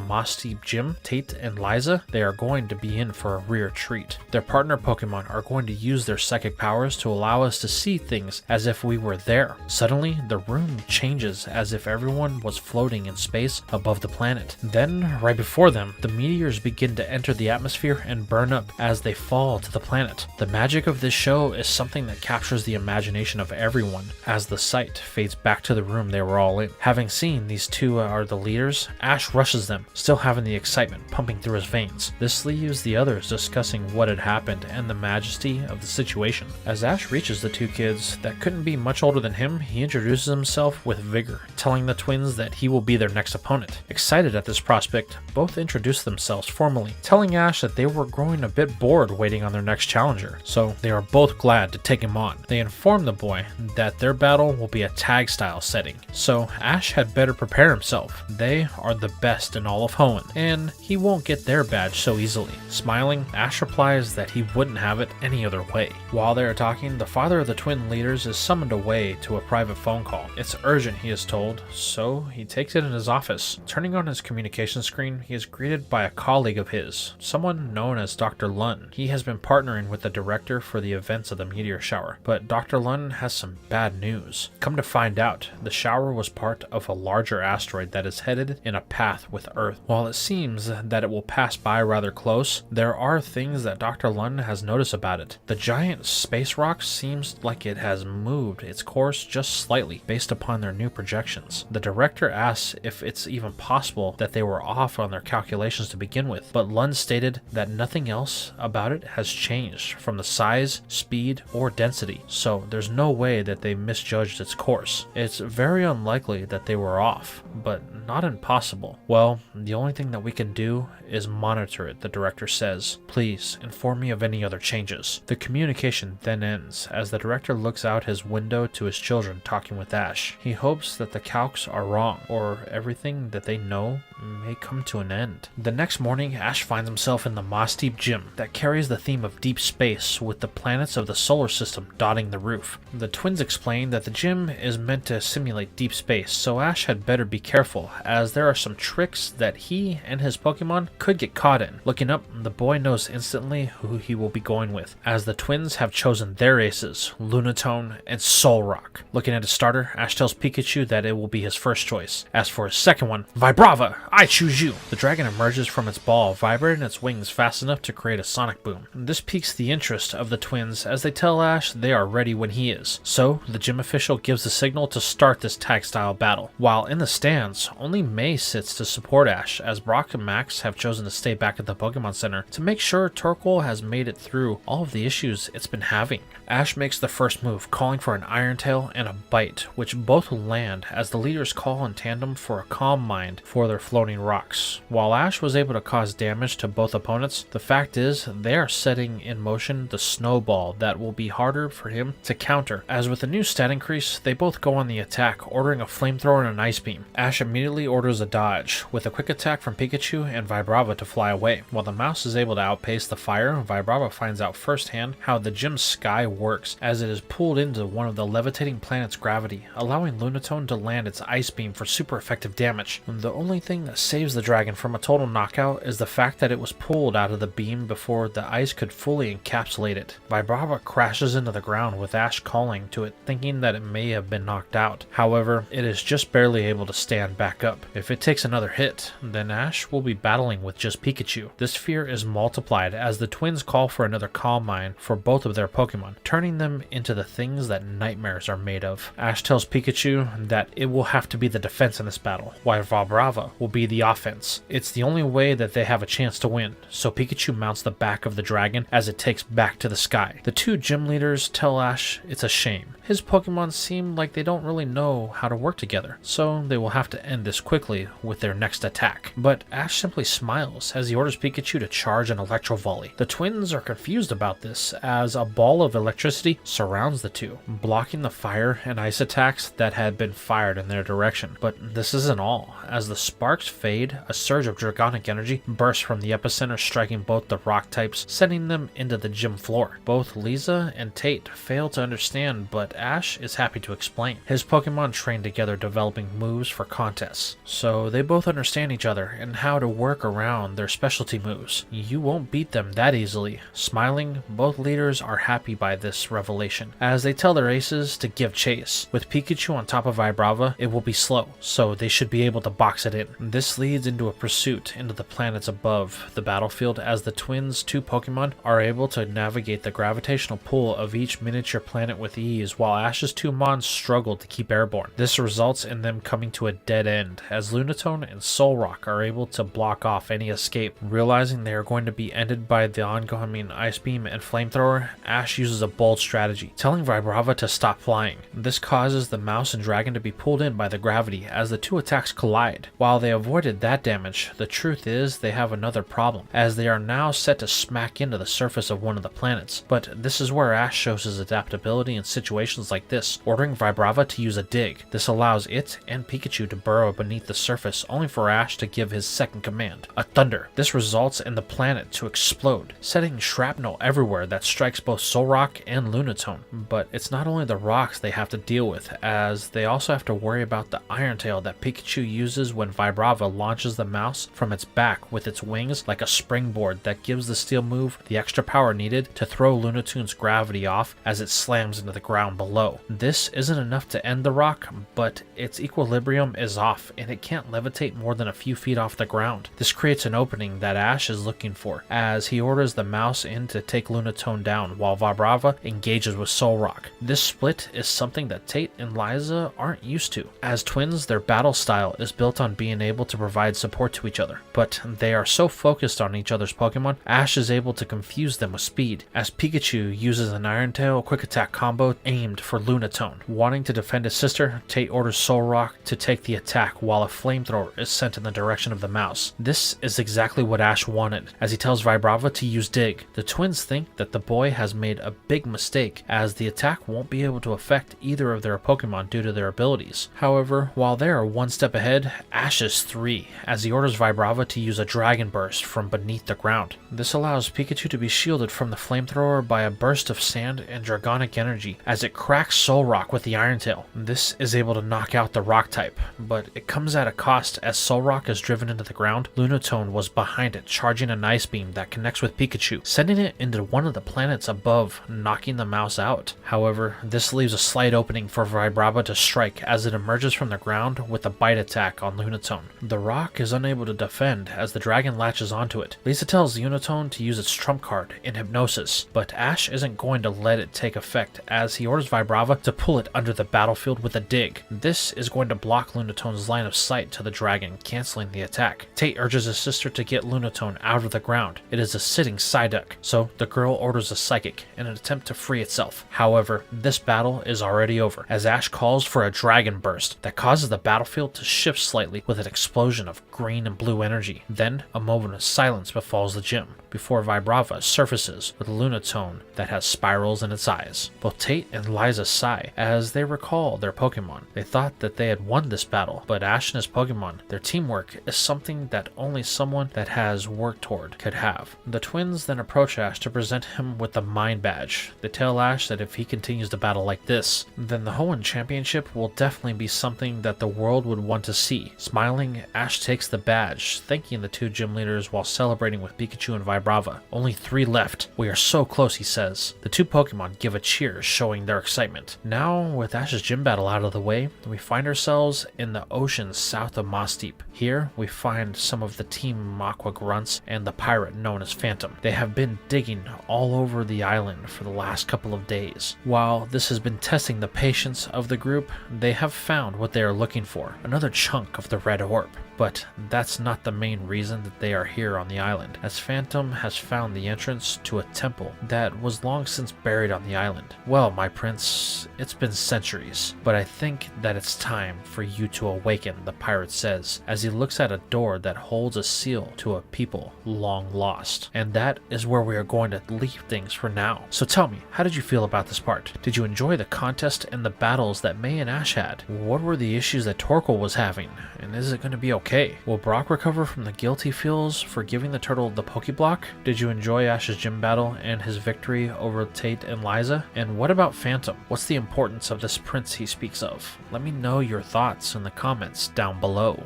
Mossdeep Gym, Tate and Liza, they are going to be in for a rare treat. Their partner Pokemon are going to use their psychic powers to allow us to see things as if we were there. Suddenly, the room changes as if everyone was floating in space above the planet. Then, right before them, the meteors begin to enter the atmosphere and burn up as they fall to the planet. The magic of this show is something that captures the imagination of everyone as the sight fades back to the room they were all in. Having seen these 2 are the leaders, Ash rushes them, still having the excitement pumping through his veins. This leaves the others discussing what had happened and the majesty of the situation. As Ash reaches the 2 kids that couldn't be much older than him, he introduces himself with vigor, telling the twins that he will be their next opponent. Excited at this prospect, both introduce themselves formally, telling Ash that they were growing a bit bored waiting on their next challenger, so they are both glad to take him on. They inform the boy that their battle will be a tag style setting, so Ash had better prepare himself. They are the best in all of Hoenn, and he won't get their badge so easily. Smiling, Ash replies that he wouldn't have it any other way. While they are talking, the father of the twin leaders is summoned away to a private phone call. It's urgent, he is told, so he takes it in his office. Turning on his communication screen, he is greeted by a colleague of his, someone known as Dr. Lund. He has been partnering with the director for the events of the meteor shower, but Dr. Lund has some bad news. Come to find out, the shower was part of a larger asteroid that is headed in a path with Earth. While it seems that it will pass by rather close, there are things that Dr. Lund has noticed about it. The giant space rock seems like it has moved its course just slightly based upon their new projections. The director asks if it's even possible that they were off on their calculations to begin with, but Lund stated that nothing else about it has changed from the size, speed, or density, so there's no way that they misjudged its course. It's very unlikely that they were off, but not impossible. Well, the only thing that we can do is monitor it, the director says. Please inform me of any other changes. The communication then ends as the director looks out his window to his children talking with Ash. He hopes that the calcs are wrong, or everything that they know may come to an end. The next morning, Ash finds himself in the Mossdeep Gym that carries the theme of deep space with the planets of the solar system dotting the roof. The twins explain that the gym is meant to simulate deep space, so Ash had better be careful as there are some tricks that he and his Pokemon could get caught in. Looking up, the boy knows instantly who he will be going with, as the twins have chosen their aces, Lunatone and Solrock. Looking at his starter, Ash tells Pikachu that it will be his first choice. As for his second one, Vibrava, I choose you! The dragon emerges from its ball, vibrating its wings fast enough to create a sonic boom. This piques the interest of the twins as they tell Ash they are ready when he is. So, the gym official gives the signal to start this tag-style battle. While in the stands, only May sits to support Ash, as Brock and Max have chosen to stay back at the Pokemon Center to make sure Torkoal has made it through all of the issues it's been having. Ash makes the first move, calling for an Iron Tail and a Bite, which both land as the leaders call in tandem for a Calm Mind for their floating exploding rocks. While Ash was able to cause damage to both opponents, the fact is they are setting in motion the snowball that will be harder for him to counter. As with the new stat increase, they both go on the attack, ordering a flamethrower and an ice beam. Ash immediately orders a dodge, with a quick attack from Pikachu and Vibrava to fly away. While the mouse is able to outpace the fire, Vibrava finds out firsthand how the gym's sky works, as it is pulled into one of the levitating planet's gravity, allowing Lunatone to land its ice beam for super effective damage. The only thing that saves the dragon from a total knockout is the fact that it was pulled out of the beam before the ice could fully encapsulate it. Vibrava crashes into the ground, with Ash calling to it, thinking that it may have been knocked out. However, it is just barely able to stand back up. If it takes another hit, then Ash will be battling with just Pikachu. This fear is multiplied as the twins call for another Calm Mind for both of their Pokemon, turning them into the things that nightmares are made of. Ash tells Pikachu that it will have to be the defense in this battle, while Vibrava will be the offense. It's the only way that they have a chance to win, so Pikachu mounts the back of the dragon as it takes back to the sky. The two gym leaders tell Ash it's a shame. His Pokemon seem like they don't really know how to work together, so they will have to end this quickly with their next attack. But Ash simply smiles as he orders Pikachu to charge an Electro Volley. The twins are confused about this, as a ball of electricity surrounds the two, blocking the fire and ice attacks that had been fired in their direction. But this isn't all. As the sparks fade, a surge of Dragonic energy bursts from the epicenter, striking both the rock types, sending them into the gym floor. Both Lisa and Tate fail to understand, but Ash is happy to explain. His Pokemon train together, developing moves for contests, so they both understand each other and how to work around their specialty moves. You won't beat them that easily. Smiling, both leaders are happy by this revelation, as they tell their aces to give chase. With Pikachu on top of Vibrava, it will be slow, so they should be able to box it in. This leads into a pursuit into the planets above the battlefield, as the twins' two Pokemon are able to navigate the gravitational pull of each miniature planet with ease, while Ash's two Mons struggle to keep airborne. This results in them coming to a dead end, as Lunatone and Solrock are able to block off any escape. Realizing they are going to be ended by the oncoming Ice Beam and Flamethrower, Ash uses a bold strategy, telling Vibrava to stop flying. This causes the mouse and dragon to be pulled in by the gravity as the two attacks collide. While they avoided that damage, the truth is they have another problem, as they are now set to smack into the surface of one of the planets. But this is where Ash shows his adaptability in situations like this, ordering Vibrava to use a dig. This allows it and Pikachu to burrow beneath the surface, only for Ash to give his second command, a Thunder. This results in the planet to explode, setting shrapnel everywhere that strikes both Solrock and Lunatone. But it's not only the rocks they have to deal with, as they also have to worry about the Iron Tail that Pikachu uses when Vibrava launches the mouse from its back with its wings like a springboard that gives the steel move the extra power needed to throw Lunatone's gravity off as it slams into the ground below. This isn't enough to end the rock, but its equilibrium is off and it can't levitate more than a few feet off the ground. This creates an opening that Ash is looking for, as he orders the mouse in to take Lunatone down while Vibrava engages with Solrock. This split is something that Tate and Liza aren't used to. As twins, their battle style is built on being able to provide support to each other, but they are so focused on each other's Pokemon, Ash is able to confuse them with speed, as Pikachu uses an Iron Tail quick attack combo aimed for Lunatone. Wanting to defend his sister, Tate orders Solrock to take the attack while a flamethrower is sent in the direction of the mouse. This is exactly what Ash wanted, as he tells Vibrava to use Dig. The twins think that the boy has made a big mistake, as the attack won't be able to affect either of their Pokemon due to their abilities. However, while they are one step ahead, Ash is 3, as he orders Vibrava to use a Dragon Burst from beneath the ground. This allows Pikachu to be shielded from the flamethrower by a burst of sand and Dragonic energy, as it cracks Solrock with the Iron Tail. This is able to knock out the rock type, but it comes at a cost, as Solrock is driven into the ground. Lunatone was behind it, charging an Ice Beam that connects with Pikachu, sending it into one of the planets above, knocking the mouse out. However, this leaves a slight opening for Vibrava to strike as it emerges from the ground with a bite attack on Lunatone. The rock is unable to defend as the dragon latches onto it. Lisa tells Lunatone to use its trump card in Hypnosis, but Ash isn't going to let it take effect, as he orders Vibrava to pull it under the battlefield with a Dig. This is going to block Lunatone's line of sight to the dragon, canceling the attack. Tate urges his sister to get Lunatone out of the ground. It is a sitting Psyduck, so the girl orders a Psychic in an attempt to free itself. However, this battle is already over, as Ash calls for a Dragon Burst that causes the battlefield to shift slightly with an explosive explosion of green and blue energy. Then, a moment of silence befalls the gym, before Vibrava surfaces with a Lunatone that has spirals in its eyes. Both Tate and Liza sigh as they recall their Pokemon. They thought that they had won this battle, but Ash and his Pokemon, their teamwork is something that only someone that has worked toward could have. The twins then approach Ash to present him with the Mind Badge. They tell Ash that if he continues to battle like this, then the Hoenn Championship will definitely be something that the world would want to see. Smiling, Ash takes the badge, thanking the two gym leaders while celebrating with Pikachu and Vibrava. Only 3 left. We are so close, he says. The two Pokemon give a cheer, showing their excitement. Now, with Ash's gym battle out of the way, we find ourselves in the ocean south of Moss Deep. Here, we find some of the Team Aqua grunts and the pirate known as Phantom. They have been digging all over the island for the last couple of days. While this has been testing the patience of the group, they have found what they are looking for, another chunk of the red orb. But that's not the main reason that they are here on the island, as Phantom has found the entrance to a temple that was long since buried on the island. Well, my prince, it's been centuries, but I think that it's time for you to awaken, the pirate says, as he looks at a door that holds a seal to a people long lost. And that is where we are going to leave things for now. So tell me, how did you feel about this part? Did you enjoy the contest and the battles that May and Ash had? What were the issues that Torkoal was having? And is it going to be okay? Will Brock recover from the guilt he feels for giving the turtle the Pokeblock? Did you enjoy Ash's gym battle and his victory over Tate and Liza? And what about Phantom? What's the importance of this prince he speaks of? Let me know your thoughts in the comments down below.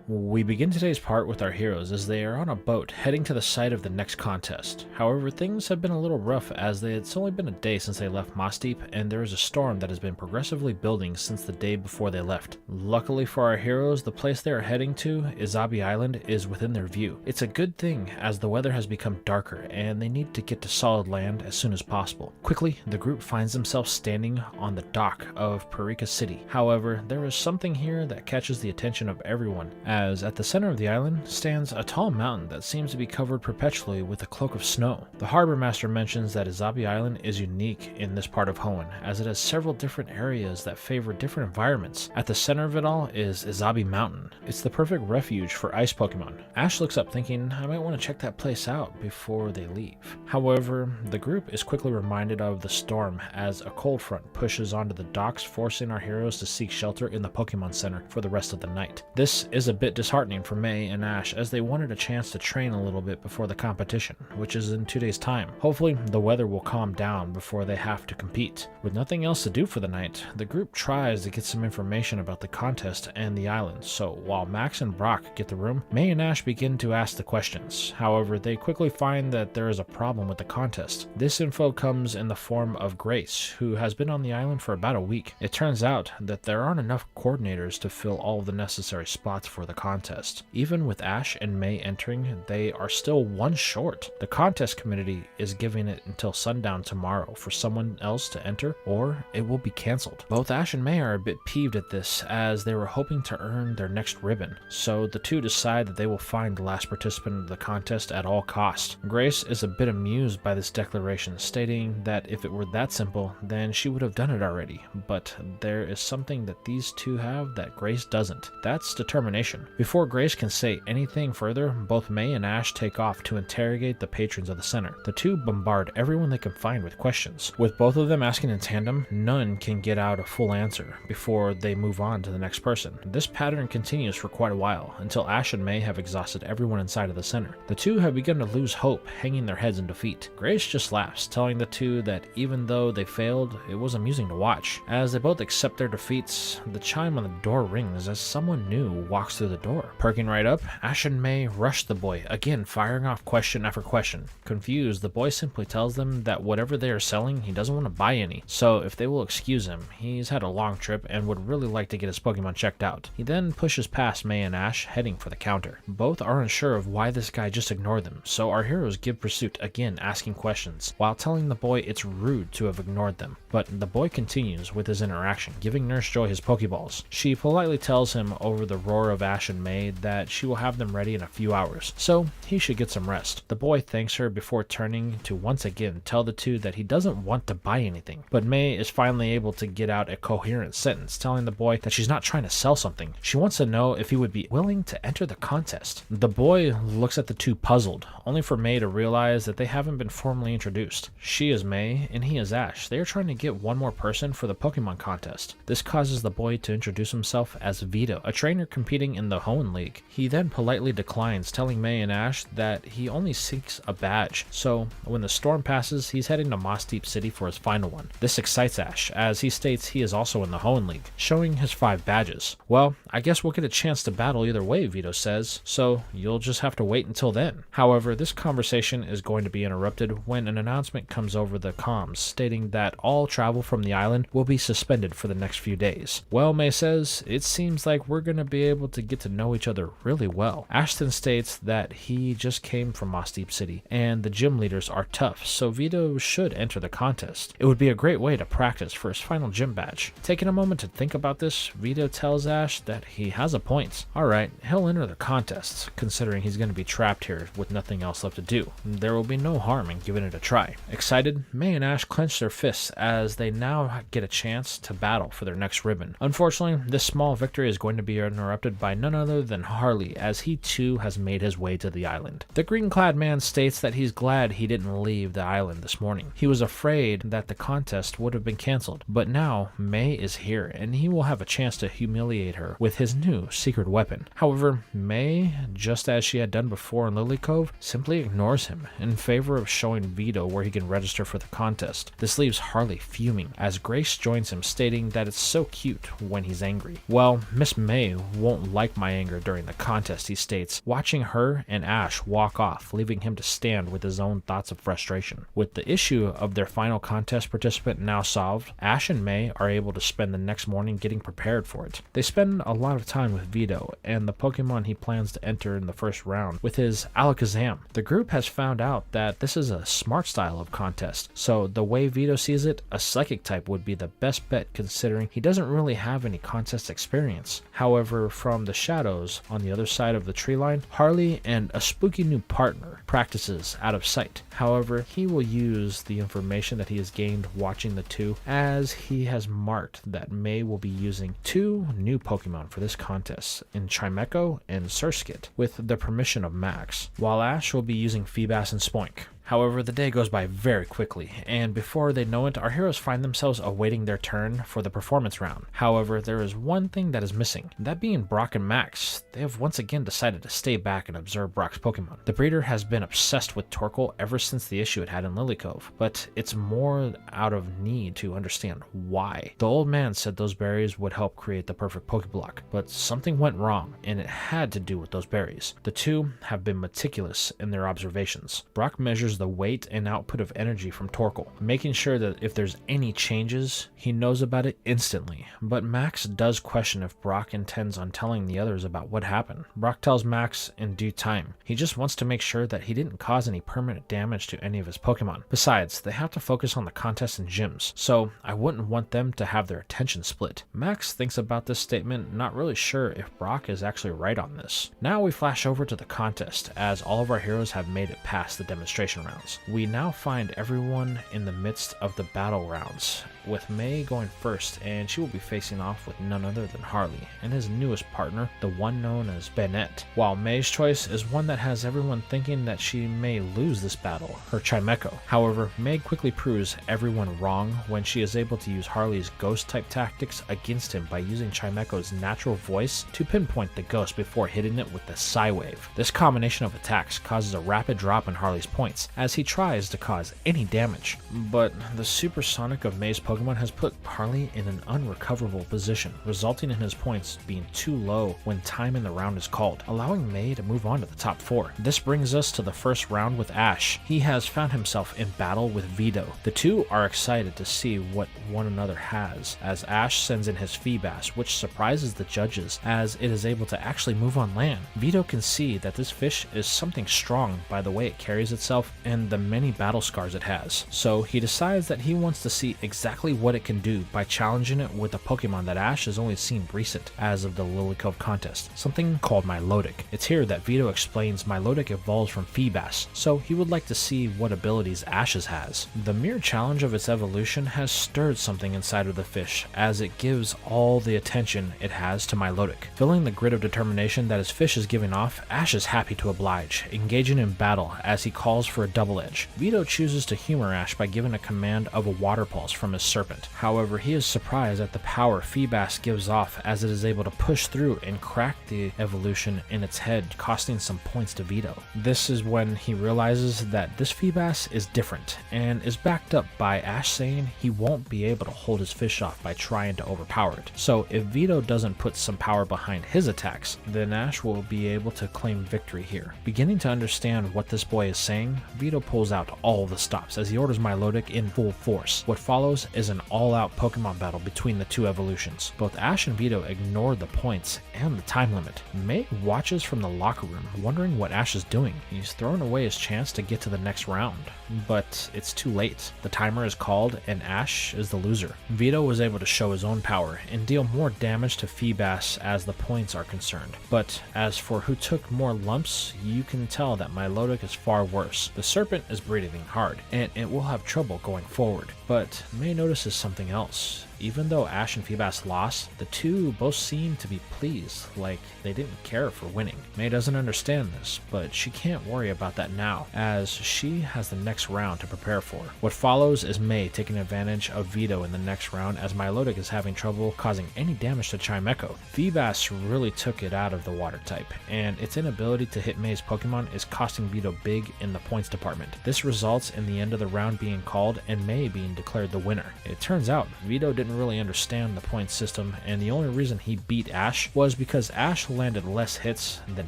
We begin today's part with our heroes as they are on a boat heading to the site of the next contest. However, things have been a little rough as it's only been a day since they left Moss Deep, and there is a storm that has been progressively building since the day before they left. Luckily for our heroes, the place they are heading to, Izabi Island, is within their view. It's a good thing as the weather has become darker and they need to get to solid land as soon as possible. Quickly, the group finds themselves standing on the dock of Parika City. However, there is something here that catches the attention of everyone, as at the center of the island stands a tall mountain that seems to be covered perpetually with a cloak of snow. The harbor master mentions that Izabi Island is unique in this part of Hoenn, as it has several different areas that favor different environments. At the center of it all is Izabi Mountain. It's the perfect refuge for ice Pokemon. Ash looks up thinking, I might want to check that place out before they leave. However, the group is quickly reminded of the storm as a cold front pushes onto the docks, forcing our heroes to seek shelter in the Pokemon Center for the rest of the night. This is a bit disheartening for May and Ash as they wanted a chance to train a little bit before the competition, which is in 2 days' time. Hopefully, the weather will calm down before they have to compete. With nothing else to do for the night, the group tries to get some information about the contest and the island, so while Max and Brock get the room, May and Ash begin to ask the questions. However, they quickly find that there is a problem with the contest. This info comes in the form of Grace, who has been on the island for about a week. It turns out that there aren't enough coordinators to fill all of the necessary spots for the contest. Even with Ash and May entering, they are still 1 short. The contest committee is giving it until sundown tomorrow for someone else to enter, or it will be cancelled. Both Ash and May are a bit peeved at this, as they were hoping to earn their next ribbon, so the two decide that they will find the last participant of the contest at all costs. Grace is a bit amused by this declaration, stating that if it were that simple, then she would have done it already, but there is something that these two have that Grace doesn't. That's determination. Before Grace can say anything further, both May and Ash take off to interrogate the patrons of the center. The two bombard everyone they can find with questions. With both of them asking in tandem, none can get out a full answer before they move on to the next person. This pattern continues for quite a while, until Ash and May have exhausted everyone inside of the center. The two have begun to lose hope, hanging their heads in defeat. Grace just laughs, telling the two that even though they failed, it was amusing to watch. As they both accept their defeats, the chime on the door rings as someone new walks through the door. Perking right up, Ash and May rush the boy, again firing off question after question. Confused, the boy simply tells them that whatever they are selling, he doesn't want to buy any, so if they will excuse him, he's had a long trip and would really like to get his Pokemon checked out. He then pushes past May and Ash, heading for the counter. Both are unsure of why this guy just ignored them, so our heroes give pursuit, again asking questions, while telling the boy it's rude to have ignored them. But the boy continues with his interaction, giving Nurse Joy his Pokeballs. She politely tells him over the roar of Ash and May May that she will have them ready in a few hours, so he should get some rest. The boy thanks her before turning to once again tell the two that he doesn't want to buy anything, but May is finally able to get out a coherent sentence telling the boy that she's not trying to sell something. She wants to know if he would be willing to enter the contest. The boy looks at the two puzzled, only for May to realize that they haven't been formally introduced. She is May and he is Ash. They are trying to get one more person for the Pokemon contest. This causes the boy to introduce himself as Vito, a trainer competing in the Hoenn League. He then politely declines, telling May and Ash that he only seeks a badge, so when the storm passes, he's heading to Moss Deep City for his final one. This excites Ash, as he states he is also in the Hoenn League, showing his 5 badges. Well, I guess we'll get a chance to battle either way, Vito says, so you'll just have to wait until then. However, this conversation is going to be interrupted when an announcement comes over the comms, stating that all travel from the island will be suspended for the next few days. Well, May says, it seems like we're going to be able to get to know each other really well. Ashton states that he just came from Moss Deep City, and the gym leaders are tough, so Vito should enter the contest. It would be a great way to practice for his final gym badge. Taking a moment to think about this, Vito tells Ash that he has a point. Alright, he'll enter the contest, considering he's going to be trapped here with nothing else left to do. There will be no harm in giving it a try. Excited, May and Ash clench their fists as they now get a chance to battle for their next ribbon. Unfortunately, this small victory is going to be interrupted by none other than Harley, as he too has made his way to the island. The green-clad man states that he's glad he didn't leave the island this morning. He was afraid that the contest would have been cancelled, but now May is here and he will have a chance to humiliate her with his new secret weapon. However, May, just as she had done before in Lily Cove, simply ignores him in favor of showing Vito where he can register for the contest. This leaves Harley fuming as Grace joins him, stating that it's so cute when he's angry. Well, Miss May won't like my anger during the contest, he states, watching her and Ash walk off, leaving him to stand with his own thoughts of frustration. With the issue of their final contest participant now solved, Ash and May are able to spend the next morning getting prepared for it. They spend a lot of time with Vito and the Pokemon he plans to enter in the first round with his Alakazam. The group has found out that this is a smart style of contest, so the way Vito sees it, a psychic type would be the best bet considering he doesn't really have any contest experience. However, from the shadows on the other side of the tree line, Harley and a spooky new partner practices out of sight. However, he will use the information that he has gained watching the two, as he has marked that May will be using 2 new Pokemon for this contest in Chimecho and Surskit with the permission of Max, while Ash will be using Feebas and Spoink. However, the day goes by very quickly, and before they know it, our heroes find themselves awaiting their turn for the performance round. However, there is one thing that is missing, that being Brock and Max. They have once again decided to stay back and observe Brock's Pokemon. The breeder has been obsessed with Torkoal ever since the issue it had in Lily Cove, but it's more out of need to understand why. The old man said those berries would help create the perfect Pokeblock, but something went wrong, and it had to do with those berries. The two have been meticulous in their observations. Brock measures the weight and output of energy from Torkoal, making sure that if there's any changes, he knows about it instantly. But Max does question if Brock intends on telling the others about what happened. Brock tells Max in due time. He just wants to make sure that he didn't cause any permanent damage to any of his Pokemon. Besides, they have to focus on the contest and gyms, so I wouldn't want them to have their attention split. Max thinks about this statement, not really sure if Brock is actually right on this. Now we flash over to the contest, as all of our heroes have made it past the demonstration rounds. We now find everyone in the midst of the battle rounds, with May going first, and she will be facing off with none other than Harley and his newest partner, the one known as DIDNT. While May's choice is one that has everyone thinking that she may lose this battle, her Chimecho. However, May quickly proves everyone wrong when she is able to use Harley's ghost-type tactics against him by using Chimecho's natural voice to pinpoint the ghost before hitting it with the Psy-Wave. This combination of attacks causes a rapid drop in Harley's points, as he tries to cause any damage. But the supersonic of May's Pokemon has put Harley in an unrecoverable position, resulting in his points being too low when time in the round is called, allowing May to move on to the top 4. This brings us to the first round with Ash. He has found himself in battle with Vito. The two are excited to see what one another has, as Ash sends in his Feebas, which surprises the judges as it is able to actually move on land. Vito can see that this fish is something strong by the way it carries itself and the many battle scars it has, so he decides that he wants to see exactly what it can do by challenging it with a Pokemon that Ash has only seen recent as of the Lily Cove contest, something called Milotic. It's here that Vito explains Milotic evolves from Feebas, so he would like to see what abilities Ash's has. The mere challenge of its evolution has stirred something inside of the fish, as it gives all the attention it has to Milotic. Feeling the grit of determination that his fish is giving off, Ash is happy to oblige, engaging in battle as he calls for a double edge. Vito chooses to humor Ash by giving a command of a water pulse from his serpent. However, he is surprised at the power Feebas gives off as it is able to push through and crack the evolution in its head, costing some points to Vito. This is when he realizes that this Feebas is different, and is backed up by Ash saying he won't be able to hold his fish off by trying to overpower it. So if Vito doesn't put some power behind his attacks, then Ash will be able to claim victory here. Beginning to understand what this boy is saying, Vito pulls out all the stops as he orders Milotic in full force. What follows is an all-out Pokemon battle between the two evolutions. Both Ash and Vito ignore the points and the time limit. May watches from the locker room, wondering what Ash is doing. He's throwing away his chance to get to the next round, but it's too late. The timer is called and Ash is the loser. Vito was able to show his own power and deal more damage to Feebas as the points are concerned. But as for who took more lumps, you can tell that Milotic is far worse. The serpent is breathing hard, and it will have trouble going forward. But May notices something else. Even though Ash and Feebas lost, the two both seem to be pleased, like they didn't care for winning. May doesn't understand this, but she can't worry about that now, as she has the next round to prepare for. What follows is May taking advantage of Vito in the next round as Milotic is having trouble causing any damage to Chimecho. Feebas really took it out of the water type, and its inability to hit May's Pokemon is costing Vito big in the points department. This results in the end of the round being called and May being declared the winner. It turns out Vito didn't really understand the point system, and the only reason he beat Ash was because Ash landed less hits than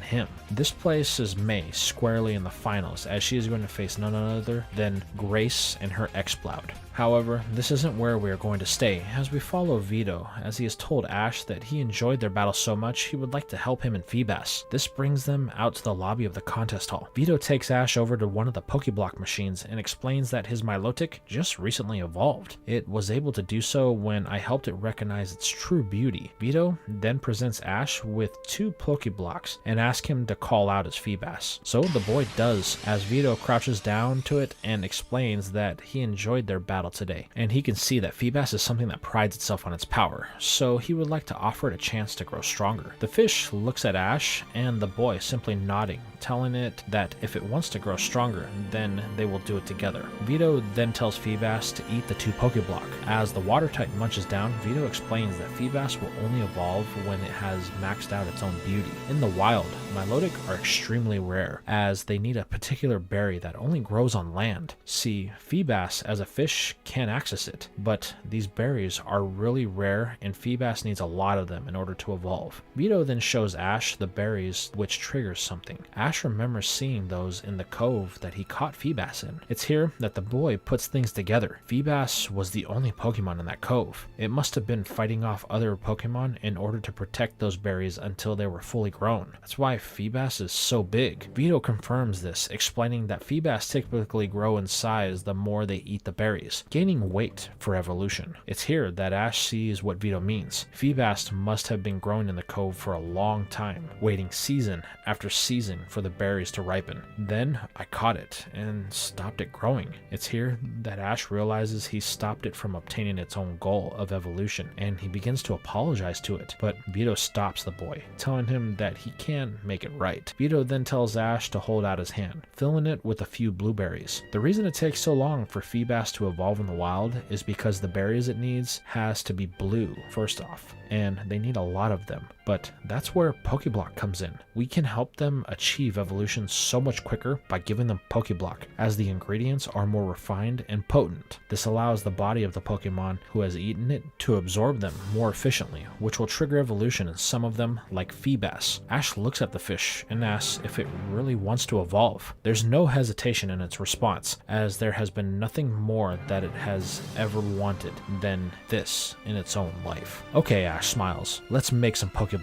him. This places May squarely in the finals, as she is going to face none other than Grace and her Exploud. However, this isn't where we are going to stay, as we follow Vito, as he has told Ash that he enjoyed their battle so much he would like to help him in Feebas. This brings them out to the lobby of the contest hall. Vito takes Ash over to one of the Pokeblock machines and explains that his Milotic just recently evolved. It was able to do so when I helped it recognize its true beauty. Vito then presents Ash with 2 Pokeblocks and asks him to call out his Feebas. So the boy does, as Vito crouches down to it and explains that he enjoyed their battle today, and he can see that Feebas is something that prides itself on its power, so he would like to offer it a chance to grow stronger. The fish looks at Ash and the boy simply nodding, telling it that if it wants to grow stronger, then they will do it together. Vito then tells Feebas to eat the 2 Pokeblock. As the water type munches down, Vito explains that Feebas will only evolve when it has maxed out its own beauty. In the wild, Milotic are extremely rare, as they need a particular berry that only grows on land. See, Feebas as a fish can access it, but these berries are really rare and Feebas needs a lot of them in order to evolve. Vito then shows Ash the berries, which triggers something. Ash remembers seeing those in the cove that he caught Feebas in. It's here that the boy puts things together. Feebas was the only Pokemon in that cove. It must have been fighting off other Pokemon in order to protect those berries until they were fully grown. That's why Feebas is so big. Vito confirms this, explaining that Feebas typically grow in size the more they eat the berries, gaining weight for evolution. It's here that Ash sees what Vito means. Feebas must have been growing in the cove for a long time, waiting season after season for the berries to ripen. Then I caught it and stopped it growing. It's here that Ash realizes he stopped it from obtaining its own goal of evolution, and he begins to apologize to it, but Vito stops the boy, telling him that he can make it right. Vito then tells Ash to hold out his hand, filling it with a few blueberries. The reason it takes so long for Feebas to evolve in the wild is because the berries it needs has to be blue first off, and they need a lot of them. But that's where Pokeblock comes in. We can help them achieve evolution so much quicker by giving them Pokeblock, as the ingredients are more refined and potent. This allows the body of the Pokemon who has eaten it to absorb them more efficiently, which will trigger evolution in some of them, like Feebas. Ash looks at the fish and asks if it really wants to evolve. There's no hesitation in its response, as there has been nothing more that it has ever wanted than this in its own life. Okay, Ash smiles. Let's make some Pokeblock.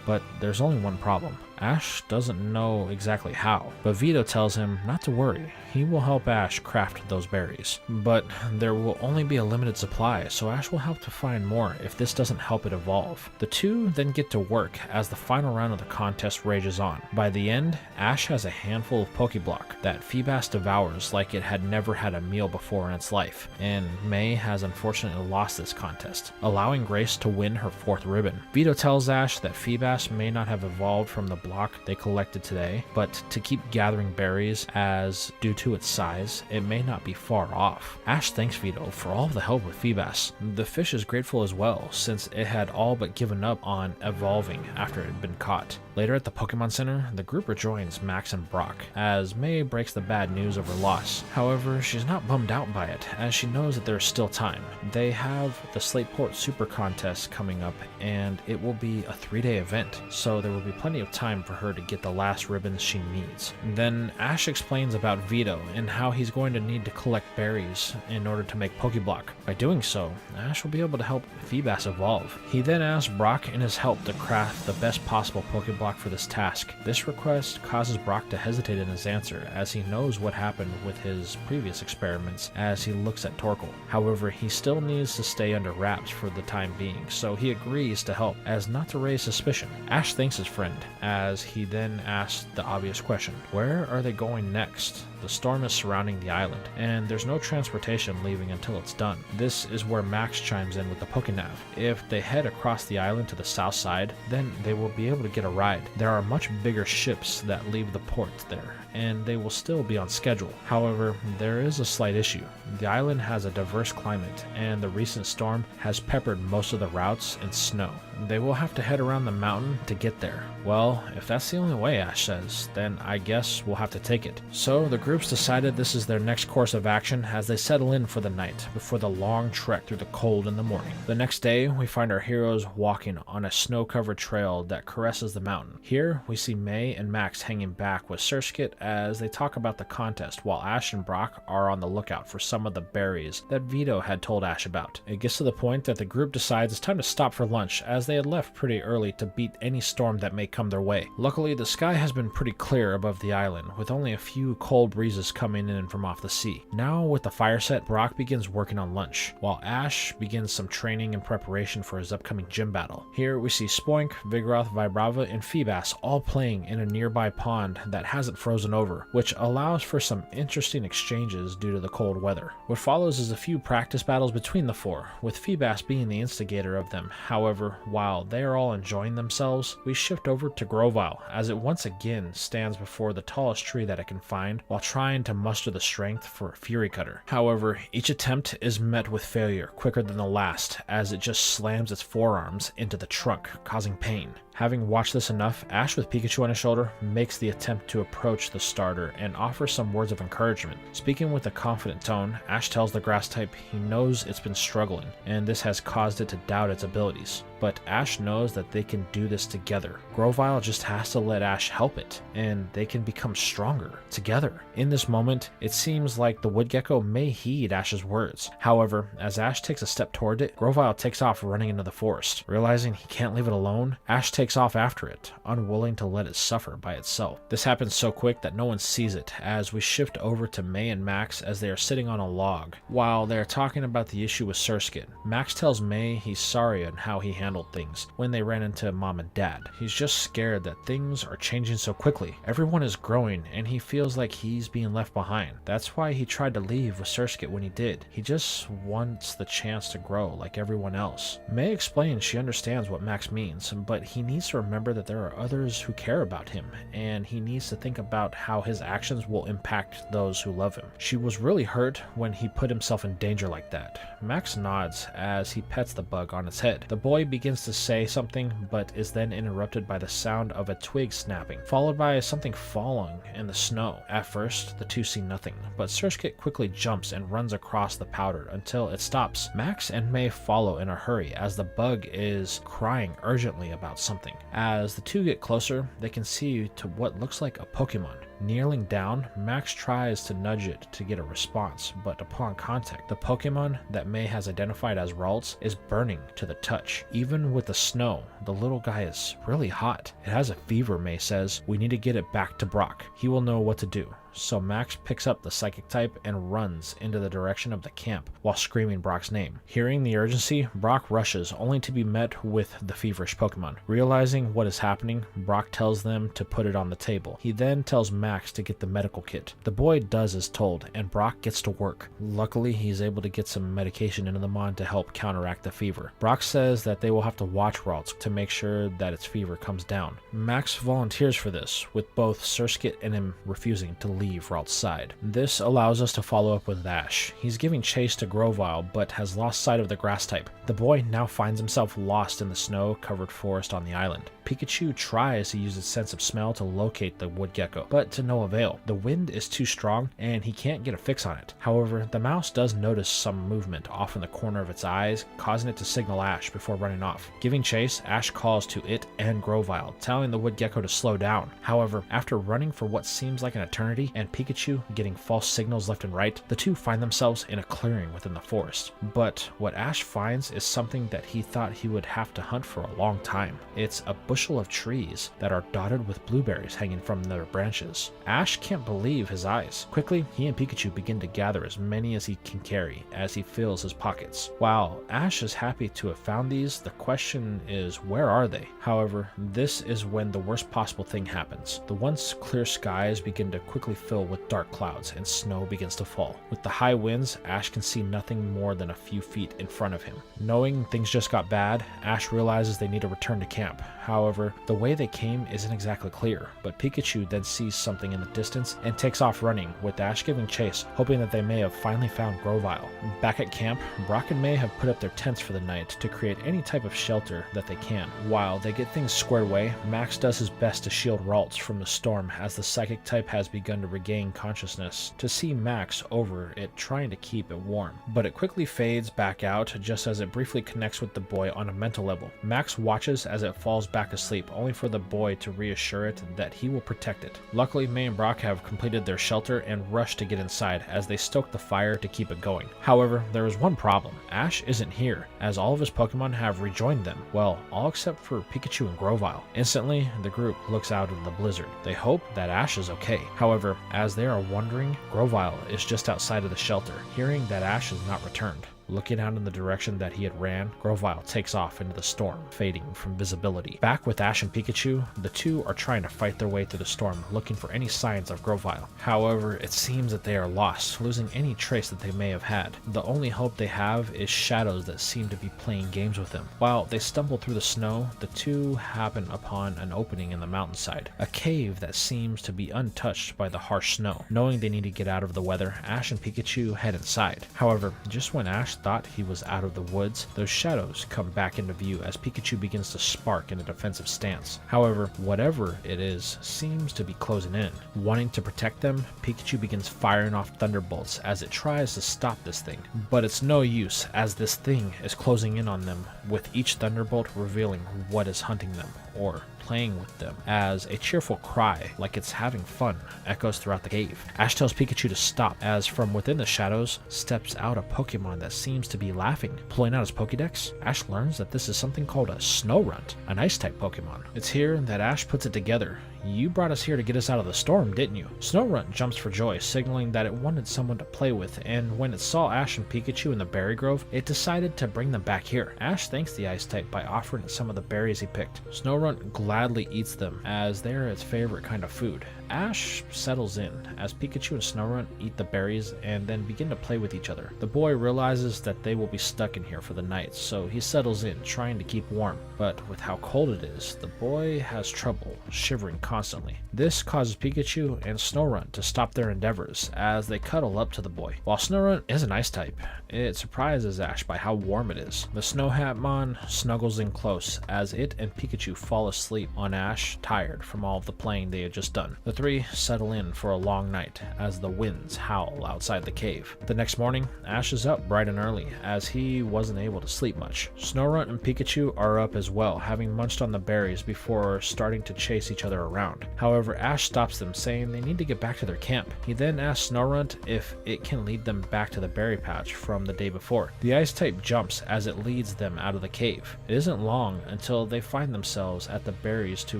But there's only one problem. Ash doesn't know exactly how, but Vito tells him not to worry. he will help Ash craft those berries. But there will only be a limited supply, so Ash will have to find more if this doesn't help it evolve. The two then get to work as the final round of the contest rages on. By the end, Ash has a handful of Pokéblock that Feebas devours like it had never had a meal before in its life, and May has unfortunately lost this contest, allowing Grace to win her 4th ribbon. Vito tells Ash that Feebas may not have evolved from the block they collected today, but to keep gathering berries as, due to its size, it may not be far off. Ash thanks Vito for all of the help with Feebas. The fish is grateful as well, since it had all but given up on evolving after it had been caught. Later at the Pokemon Center, the group rejoins Max and Brock, as May breaks the bad news of her loss. However, she's not bummed out by it, as she knows that there is still time. They have the Slateport Super Contest coming up, and it will be a 3-day event, so there will be plenty of time for her to get the last ribbons she needs. Then Ash explains about Vito and how he's going to need to collect berries in order to make Pokéblock. By doing so, Ash will be able to help Feebas evolve. He then asks Brock and his help to craft the best possible Pokéblock for this task. This request causes Brock to hesitate in his answer, as he knows what happened with his previous experiments as he looks at Torkoal. However, he still needs to stay under wraps for the time being, so he agrees to help as not to raise suspicion. Ash thanks his friend, as he then asks the obvious question: where are they going next? The storm is surrounding the island, and there's no transportation leaving until it's done. This is where Max chimes in with the Pokénav. If they head across the island to the south side, then they will be able to get a ride. There are much bigger ships that leave the port there, and they will still be on schedule. However, there is a slight issue. The island has a diverse climate, and the recent storm has peppered most of the routes in snow. They will have to head around the mountain to get there. Well, if that's the only way, Ash says, then I guess we'll have to take it. So the group's decided this is their next course of action as they settle in for the night before the long trek through the cold in the morning. The next day, we find our heroes walking on a snow-covered trail that caresses the mountain. Here, we see May and Max hanging back with Surskit as they talk about the contest, while Ash and Brock are on the lookout for some of the berries that Vito had told Ash about. It gets to the point that the group decides it's time to stop for lunch, as they had left pretty early to beat any storm that may come their way. Luckily, the sky has been pretty clear above the island, with only a few cold breezes coming in from off the sea. Now, with the fire set, Brock begins working on lunch, while Ash begins some training and preparation for his upcoming gym battle. Here, we see Spoink, Vigoroth, Vibrava, and Feebas all playing in a nearby pond that hasn't frozen over, which allows for some interesting exchanges due to the cold weather. What follows is a few practice battles between the four, with Feebas being the instigator of them. However, while they are all enjoying themselves, we shift over to Grovyle, as it once again stands before the tallest tree that it can find while trying to muster the strength for a Fury Cutter. However, each attempt is met with failure quicker than the last, as it just slams its forearms into the trunk, causing pain. Having watched this enough, Ash, with Pikachu on his shoulder, makes the attempt to approach the starter and offers some words of encouragement. Speaking with a confident tone, Ash tells the grass type he knows it's been struggling, and this has caused it to doubt its abilities. But Ash knows that they can do this together. Grovyle just has to let Ash help it, and they can become stronger together. In this moment, it seems like the Woodgecko may heed Ash's words. However, as Ash takes a step toward it, Grovyle takes off running into the forest. Realizing he can't leave it alone, Ash takes off after it, unwilling to let it suffer by itself. This happens so quick that no one sees it, as we shift over to May and Max as they are sitting on a log. While they are talking about the issue with Surskit, Max tells May he's sorry on how he handled things when they ran into Mom and Dad. He's just scared that things are changing so quickly. Everyone is growing, and he feels like he's being left behind. That's why he tried to leave with Surskit when he did. He just wants the chance to grow like everyone else. May explains she understands what Max means, but he needs to remember that there are others who care about him, and he needs to think about how his actions will impact those who love him. She was really hurt when he put himself in danger like that. Max nods as he pets the bug on its head. The boy begins to say something, but is then interrupted by the sound of a twig snapping, followed by something falling in the snow. At first, the two see nothing, but Surskit quickly jumps and runs across the powder until it stops. Max and May follow in a hurry as the bug is crying urgently about something. As the two get closer, they can see to what looks like a Pokémon. Kneeling down, Max tries to nudge it to get a response, but upon contact, the Pokemon that May has identified as Ralts is burning to the touch. Even with the snow, the little guy is really hot. It has a fever, May says. We need to get it back to Brock. He will know what to do. So Max picks up the psychic type and runs into the direction of the camp while screaming Brock's name. Hearing the urgency, Brock rushes, only to be met with the feverish Pokemon. Realizing what is happening, Brock tells them to put it on the table. He then tells Max to get the medical kit. The boy does as told, and Brock gets to work. Luckily, he's able to get some medication into the Mon to help counteract the fever. Brock says that they will have to watch Ralts to make sure that its fever comes down. Max volunteers for this, with both Surskit and him refusing to leave Ralts' side. This allows us to follow up with Ash. He's giving chase to Grovyle, but has lost sight of the grass type. The boy now finds himself lost in the snow-covered forest on the island. Pikachu tries to use its sense of smell to locate the wood gecko, but to no avail. The wind is too strong, and he can't get a fix on it. However, the mouse does notice some movement off in the corner of its eyes, causing it to signal Ash before running off. Giving chase, Ash calls to it and Grovyle, telling the wood gecko to slow down. However, after running for what seems like an eternity, and Pikachu getting false signals left and right, the two find themselves in a clearing within the forest. But what Ash finds is something that he thought he would have to hunt for a long time. It's a bushel of trees that are dotted with blueberries hanging from their branches. Ash can't believe his eyes. Quickly, he and Pikachu begin to gather as many as he can carry as he fills his pockets. While Ash is happy to have found these, the question is, where are they? However, this is when the worst possible thing happens. The once clear skies begin to quickly fill with dark clouds and snow begins to fall. With the high winds, Ash can see nothing more than a few feet in front of him. Knowing things just got bad, Ash realizes they need to return to camp. However, the way they came isn't exactly clear, but Pikachu then sees something in the distance and takes off running, with Ash giving chase, hoping that they may have finally found Grovyle. Back at camp, Brock and May have put up their tents for the night to create any type of shelter that they can. While they get things squared away, Max does his best to shield Ralts from the storm as the psychic type has begun to regain consciousness, to see Max over it trying to keep it warm. But it quickly fades back out just as it briefly connects with the boy on a mental level. Max watches as it falls back asleep, only for the boy to reassure it that he will protect it. Luckily, May and Brock have completed their shelter and rush to get inside as they stoke the fire to keep it going. However, there is one problem. Ash isn't here, as all of his Pokemon have rejoined them. Well, all except for Pikachu and Grovyle. Instantly, the group looks out in the blizzard. They hope that Ash is okay. However, as they are wondering, Grovyle is just outside of the shelter, hearing that Ash has not returned. Looking out in the direction that he had ran, Grovyle takes off into the storm, fading from visibility. Back with Ash and Pikachu, the two are trying to fight their way through the storm, looking for any signs of Grovyle. However, it seems that they are lost, losing any trace that they may have had. The only hope they have is shadows that seem to be playing games with them. While they stumble through the snow, the two happen upon an opening in the mountainside, a cave that seems to be untouched by the harsh snow. Knowing they need to get out of the weather, Ash and Pikachu head inside. However, just when Ash thought he was out of the woods, those shadows come back into view as Pikachu begins to spark in a defensive stance. However, whatever it is seems to be closing in. Wanting to protect them, Pikachu begins firing off thunderbolts as it tries to stop this thing. But it's no use, as this thing is closing in on them, with each thunderbolt revealing what is hunting them, or playing with them, as a cheerful cry, like it's having fun, echoes throughout the cave. Ash tells Pikachu to stop, as from within the shadows steps out a Pokemon that seems to be laughing. Pulling out his Pokédex, Ash learns that this is something called a Snorunt, an ice-type Pokemon. It's here that Ash puts it together. You brought us here to get us out of the storm, didn't you? Snorunt jumps for joy, signaling that it wanted someone to play with, and when it saw Ash and Pikachu in the berry grove, it decided to bring them back here. Ash thanks the ice-type by offering it some of the berries he picked. Snorunt gladly eats them, as they are its favorite kind of food. Ash settles in as Pikachu and Snorunt eat the berries and then begin to play with each other. The boy realizes that they will be stuck in here for the night, so he settles in, trying to keep warm. But with how cold it is, the boy has trouble, shivering constantly. This causes Pikachu and Snorunt to stop their endeavors as they cuddle up to the boy. While Snorunt is an ice type, it surprises Ash by how warm it is. The Snow Hatmon snuggles in close as it and Pikachu fall asleep on Ash, tired from all of the playing they had just done. The three settle in for a long night as the winds howl outside the cave. The next morning, Ash is up bright and early as he wasn't able to sleep much. Snorunt and Pikachu are up as well, having munched on the berries before starting to chase each other around. However, Ash stops them, saying they need to get back to their camp. He then asks Snorunt if it can lead them back to the berry patch from the day before. The ice type jumps as it leads them out of the cave. It isn't long until they find themselves at the berries, to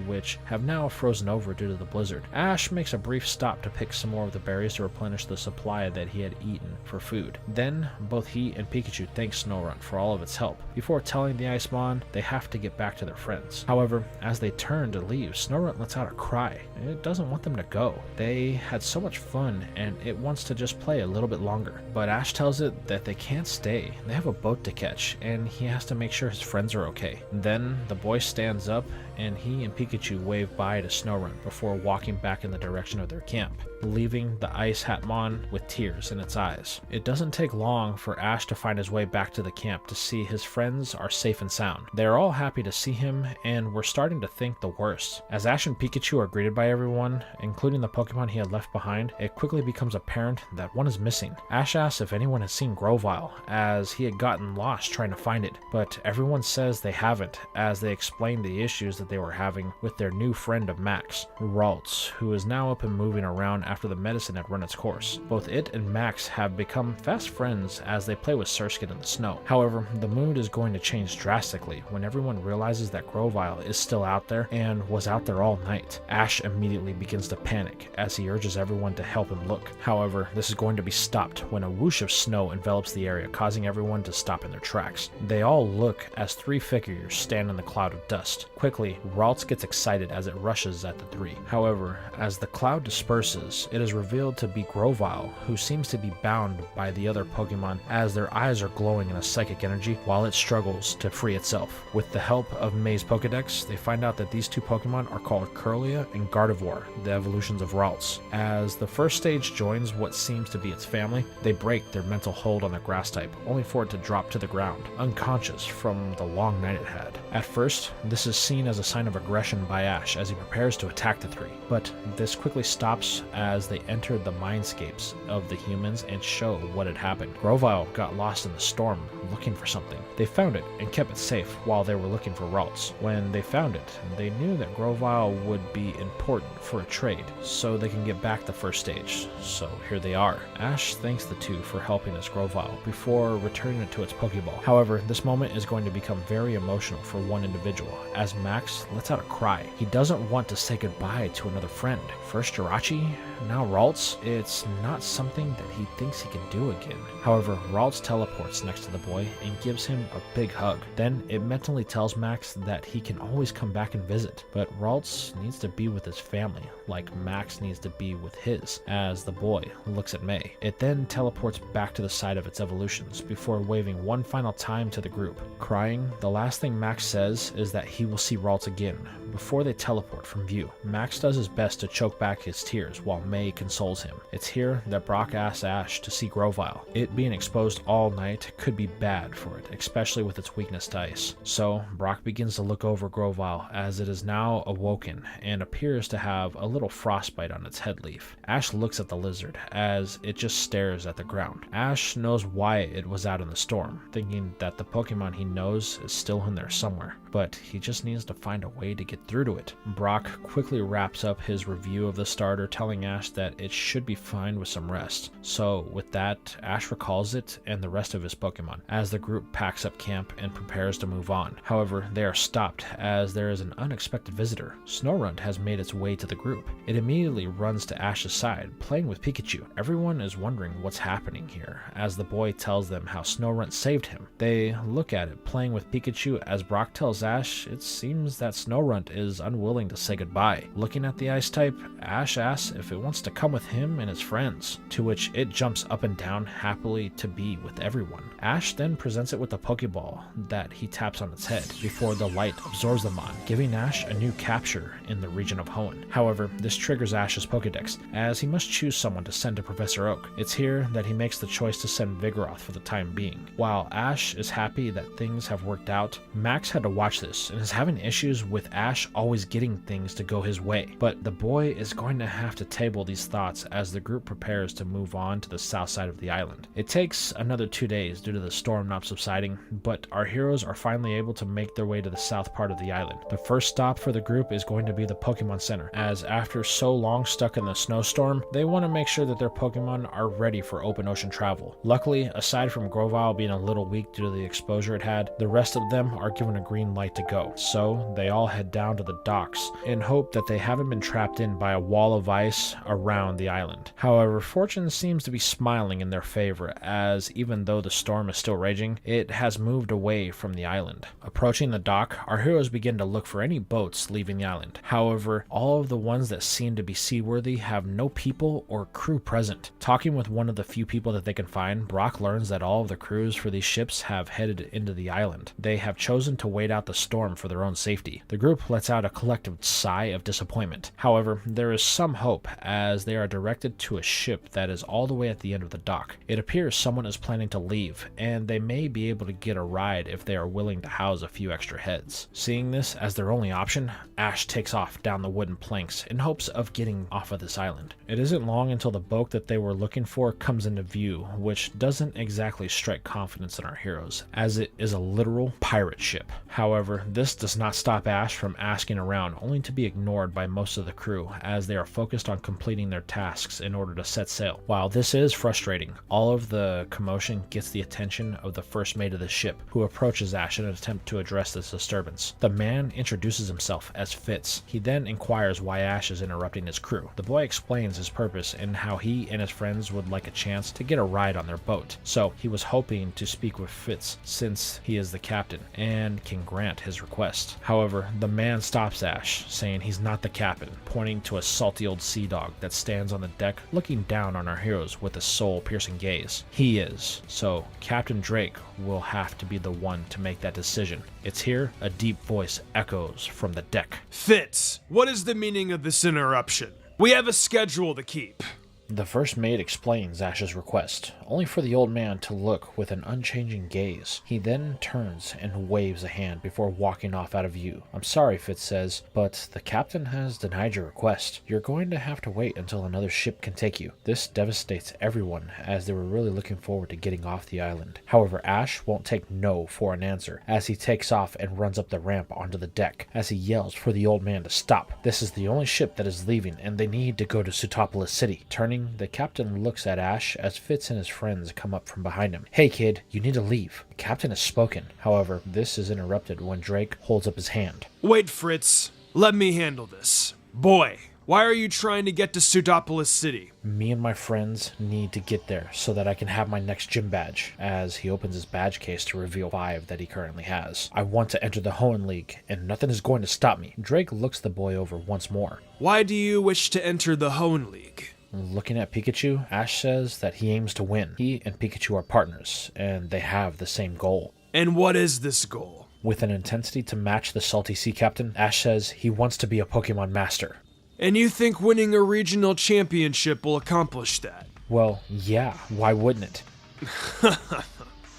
which have now frozen over due to the blizzard. Ash makes a brief stop to pick some more of the berries to replenish the supply that he had eaten for food. Then both he and Pikachu thank Snorunt for all of its help before telling the Icemon they have to get back to their friends. However, as they turn to leave, Snorunt lets out a cry. It doesn't want them to go. They had so much fun and it wants to just play a little bit longer. But Ash tells it that they can't stay. They have a boat to catch and he has to make sure his friends are okay. Then the boy stands up and he and Pikachu wave bye to Snorunt before walking back in the direction of their camp, leaving the Ice Hatmon with tears in its eyes. It doesn't take long for Ash to find his way back to the camp to see his friends are safe and sound. They are all happy to see him and were starting to think the worst. As Ash and Pikachu are greeted by everyone, including the Pokemon he had left behind, it quickly becomes apparent that one is missing. Ash asks if anyone has seen Grovyle, as he had gotten lost trying to find it, but everyone says they haven't, as they explain the issues that they were having with their new friend of Max, Ralts, who is now up and moving around after the medicine had run its course. Both it and Max have become fast friends as they play with Surskit in the snow. However, the mood is going to change drastically when everyone realizes that Grovyle is still out there and was out there all night. Ash immediately begins to panic as he urges everyone to help him look. However, this is going to be stopped when a whoosh of snow envelops the area, causing everyone to stop in their tracks. They all look as three figures stand in the cloud of dust. Quickly, Ralts gets excited as it rushes at the three. However, as the cloud disperses, it is revealed to be Grovyle, who seems to be bound by the other Pokemon as their eyes are glowing in a psychic energy while it struggles to free itself. With the help of May's Pokedex, they find out that these two Pokemon are called Curlia and Gardevoir, the evolutions of Ralts. As the first stage joins what seems to be its family, they break their mental hold on the grass type, only for it to drop to the ground, unconscious from the long night it had. At first, this is seen as a sign of aggression by Ash as he prepares to attack the three, but this quickly stops as they enter the mindscapes of the humans and show what had happened. Grovyle got lost in the storm looking for something. They found it and kept it safe while they were looking for Ralts. When they found it, they knew that Grovyle would be important for a trade, so they can get back the first stage. So here they are. Ash thanks the two for helping us Grovyle before returning it to its Pokeball. However, this moment is going to become very emotional for one individual, as Max lets out a cry. He doesn't want to say goodbye to another friend. First Jirachi, now Ralts. It's not something that he thinks he can do again. However, Ralts teleports next to the boy and gives him a big hug. Then it mentally tells Max that he can always come back and visit, but Ralts needs to be with his family, like Max needs to be with his, as the boy looks at May. It then teleports back to the side of its evolutions before waving one final time to the group. Crying, the last thing Max says is that he will see Ralts again before they teleport from view. Max does his best to choke back his tears while May consoles him. It's here that Brock asks Ash to see Grovyle. It being exposed all night could be bad for it, especially with its weakness to ice. So Brock begins to look over Grovyle as it is now awoken and appears to have a little frostbite on its head leaf. Ash looks at the lizard as it just stares at the ground. Ash knows why it was out in the storm, thinking that the Pokemon he knows is still in there somewhere, but he just needs to find a way to get through to it. Brock quickly wraps up his review of the starter, telling Ash that it should be fine with some rest. So with that, Ash recalls it and the rest of his Pokemon as the group packs up camp and prepares to move on. However, they are stopped as there is an unexpected visitor. Snorunt has made its way to the group. It immediately runs to Ash's side, playing with Pikachu. Everyone is wondering what's happening here as the boy tells them how Snorunt saved him. They look at it playing with Pikachu as Brock tells Ash it seems that Snorunt is unwilling to say goodbye. Looking at the ice type, Ash asks if it wants to come with him and his friends, to which it jumps up and down happily to be with everyone. Ash then presents it with a Pokeball that he taps on its head before the light absorbs them on, giving Ash a new capture in the region of Hoenn. However, this triggers Ash's Pokedex as he must choose someone to send to Professor Oak. It's here that he makes the choice to send Vigoroth for the time being. While Ash is happy that things have worked out, Max had to watch this and is having issues with Ash Ash always getting things to go his way. But the boy is going to have to table these thoughts as the group prepares to move on to the south side of the island. It takes another 2 days due to the storm not subsiding, but our heroes are finally able to make their way to the south part of the island. The first stop for the group is going to be the Pokemon Center, as after so long stuck in the snowstorm, they want to make sure that their Pokemon are ready for open ocean travel. Luckily, aside from Grovyle being a little weak due to the exposure it had, the rest of them are given a green light to go. So they all head down to the docks in hope that they haven't been trapped in by a wall of ice around the island. However, fortune seems to be smiling in their favor, as even though the storm is still raging, it has moved away from the island. Approaching the dock, our heroes begin to look for any boats leaving the island. However, all of the ones that seem to be seaworthy have no people or crew present. Talking with one of the few people that they can find, Brock learns that all of the crews for these ships have headed into the island. They have chosen to wait out the storm for their own safety. The group lets out a collective sigh of disappointment. However, there is some hope as they are directed to a ship that is all the way at the end of the dock. It appears someone is planning to leave, and they may be able to get a ride if they are willing to house a few extra heads. Seeing this as their only option, Ash takes off down the wooden planks in hopes of getting off of this island. It isn't long until the boat that they were looking for comes into view, which doesn't exactly strike confidence in our heroes, as it is a literal pirate ship. However, this does not stop Ash from asking around, only to be ignored by most of the crew as they are focused on completing their tasks in order to set sail. While this is frustrating, all of the commotion gets the attention of the first mate of the ship, who approaches Ash in an attempt to address this disturbance. The man introduces himself as Fitz. He then inquires why Ash is interrupting his crew. The boy explains his purpose and how he and his friends would like a chance to get a ride on their boat. So he was hoping to speak with Fitz since he is the captain and can grant his request. However, the man stops Ash, saying he's not the captain, pointing to a salty old sea dog that stands on the deck looking down on our heroes with a soul-piercing gaze. He is, so Captain Drake will have to be the one to make that decision. It's here a deep voice echoes from the deck. Fitz, what is the meaning of this interruption? We have a schedule to keep. The first mate explains Ash's request, only for the old man to look with an unchanging gaze. He then turns and waves a hand before walking off out of view. I'm sorry, Fitz says, but the captain has denied your request. You're going to have to wait until another ship can take you. This devastates everyone, as they were really looking forward to getting off the island. However, Ash won't take no for an answer, as he takes off and runs up the ramp onto the deck, as he yells for the old man to stop. This is the only ship that is leaving, and they need to go to Sutopolis City. Turning, the captain looks at Ash as Fitz and his friends come up from behind him. Hey kid, you need to leave. The captain has spoken. However, this is interrupted when Drake holds up his hand. Wait, Fritz. Let me handle this. Boy, why are you trying to get to Sutopolis City? Me and my friends need to get there so that I can have my next gym badge, as he opens his badge case to reveal 5 that he currently has. I want to enter the Hoenn League, and nothing is going to stop me. Drake looks the boy over once more. Why do you wish to enter the Hoenn League? Looking at Pikachu, Ash says that he aims to win. He and Pikachu are partners, and they have the same goal. And what is this goal? With an intensity to match the salty sea captain, Ash says he wants to be a Pokemon master. And you think winning a regional championship will accomplish that? Well, yeah, why wouldn't it?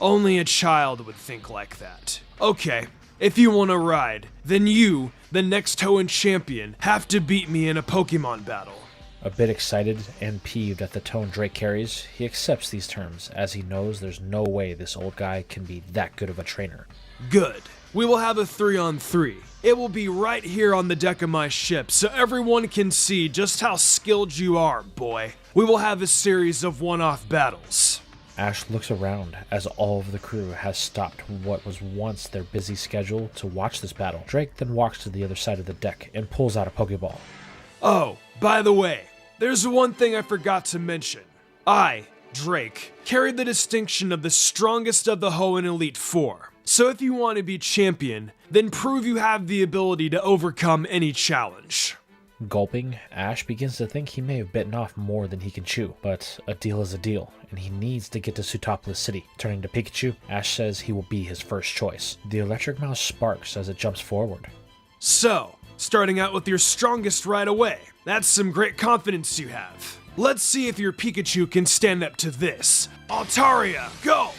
Only a child would think like that. Okay, if you want to ride, then you, the next Hoenn champion, have to beat me in a Pokemon battle. A bit excited and peeved at the tone Drake carries, he accepts these terms, as he knows there's no way this old guy can be that good of a trainer. Good. We will have a 3-on-3. It will be right here on the deck of my ship, so everyone can see just how skilled you are, boy. We will have a series of one-off battles. Ash looks around as all of the crew has stopped what was once their busy schedule to watch this battle. Drake then walks to the other side of the deck and pulls out a Pokeball. Oh, by the way, there's one thing I forgot to mention. I, Drake, carry the distinction of the strongest of the Hoenn Elite Four. So if you want to be champion, then prove you have the ability to overcome any challenge. Gulping, Ash begins to think he may have bitten off more than he can chew, but a deal is a deal, and he needs to get to Sutopolis City. Turning to Pikachu, Ash says he will be his first choice. The electric mouse sparks as it jumps forward. So, starting out with your strongest right away. That's some great confidence you have. Let's see if your Pikachu can stand up to this. Altaria, go!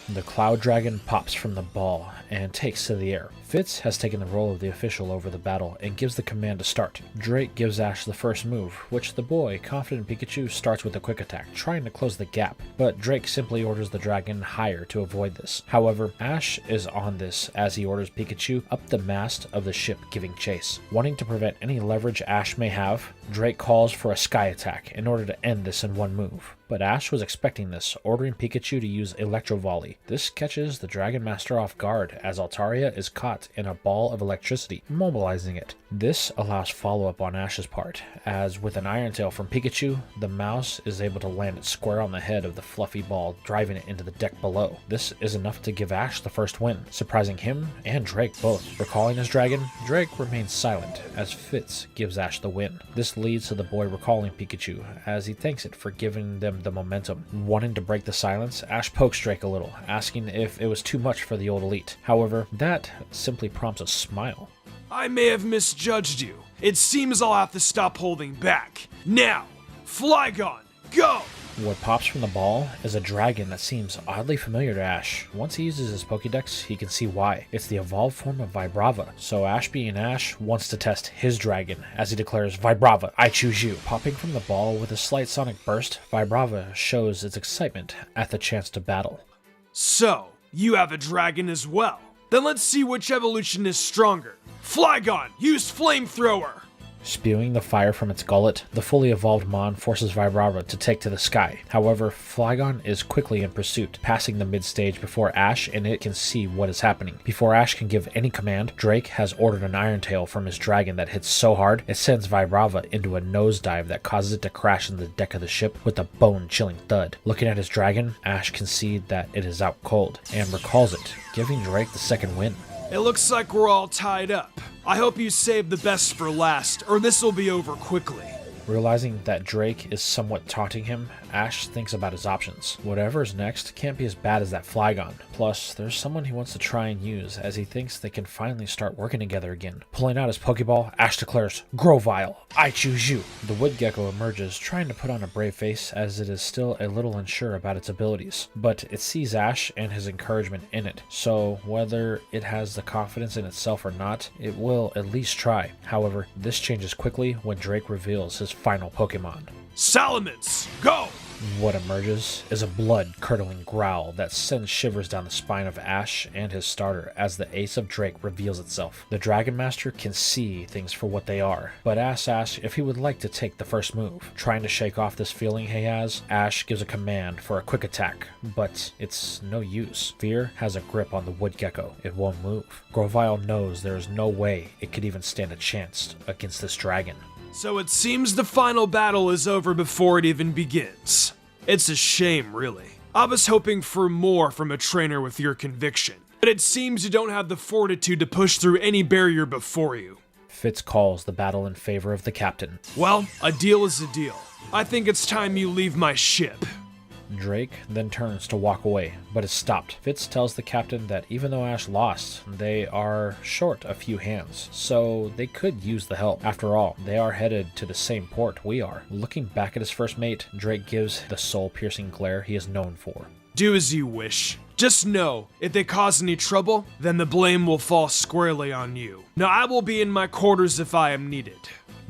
The Cloud Dragon pops from the ball and takes to the air. Fitz has taken the role of the official over the battle and gives the command to start. Drake gives Ash the first move, which the boy, confident in Pikachu, starts with a quick attack, trying to close the gap, but Drake simply orders the dragon higher to avoid this. However, Ash is on this as he orders Pikachu up the mast of the ship, giving chase. Wanting to prevent any leverage Ash may have, Drake calls for a sky attack in order to end this in one move. But Ash was expecting this, ordering Pikachu to use Electro Volley. This catches the Dragon Master off guard as Altaria is caught in a ball of electricity, immobilizing it. This allows follow-up on Ash's part, as with an Iron Tail from Pikachu, the mouse is able to land it square on the head of the fluffy ball, driving it into the deck below. This is enough to give Ash the first win, surprising him and Drake both. Recalling his dragon, Drake remains silent as Fitz gives Ash the win. This leads to the boy recalling Pikachu, as he thanks it for giving them the momentum. Wanting to break the silence, Ash pokes Drake a little, asking if it was too much for the old elite. However, that simply prompts a smile. I may have misjudged you. It seems I'll have to stop holding back. Now, Flygon, go! What pops from the ball is a dragon that seems oddly familiar to Ash. Once he uses his Pokédex, he can see why. It's the evolved form of Vibrava. So Ash being Ash wants to test his dragon as he declares, "Vibrava, I choose you." Popping from the ball with a slight sonic burst, Vibrava shows its excitement at the chance to battle. So, you have a dragon as well. Then let's see which evolution is stronger. Flygon, use Flamethrower! Spewing the fire from its gullet, the fully evolved Mon forces Vibrava to take to the sky. However, Flygon is quickly in pursuit, passing the mid-stage before Ash and it can see what is happening. Before Ash can give any command, Drake has ordered an Iron Tail from his dragon that hits so hard, it sends Vibrava into a nosedive that causes it to crash into the deck of the ship with a bone-chilling thud. Looking at his dragon, Ash can see that it is out cold, and recalls it, giving Drake the second win. It looks like we're all tied up. I hope you saved the best for last, or this will be over quickly. Realizing that Drake is somewhat taunting him, Ash thinks about his options. Whatever is next can't be as bad as that Flygon. Plus, there's someone he wants to try and use as he thinks they can finally start working together again. Pulling out his Pokeball, Ash declares, "Grovyle, I choose you." The wood gecko emerges, trying to put on a brave face as it is still a little unsure about its abilities. But it sees Ash and his encouragement in it, so whether it has the confidence in itself or not, it will at least try. However, this changes quickly when Drake reveals his final Pokemon. Salamence, go! What emerges is a blood-curdling growl that sends shivers down the spine of Ash and his starter as the Ace of Drake reveals itself. The Dragon Master can see things for what they are, but asks Ash if he would like to take the first move. Trying to shake off this feeling he has, Ash gives a command for a quick attack, but it's no use. Fear has a grip on the wood gecko. It won't move. Grovyle knows there is no way it could even stand a chance against this dragon. So it seems the final battle is over before it even begins. It's a shame, really. I was hoping for more from a trainer with your conviction, but it seems you don't have the fortitude to push through any barrier before you. Fitz calls the battle in favor of the captain. Well, a deal is a deal. I think it's time you leave my ship. Drake then turns to walk away, but is stopped. Fitz tells the captain that even though Ash lost, they are short a few hands, so they could use the help. After all, they are headed to the same port we are. Looking back at his first mate, Drake gives the soul-piercing glare he is known for. Do as you wish. Just know, if they cause any trouble, then the blame will fall squarely on you. Now I will be in my quarters if I am needed.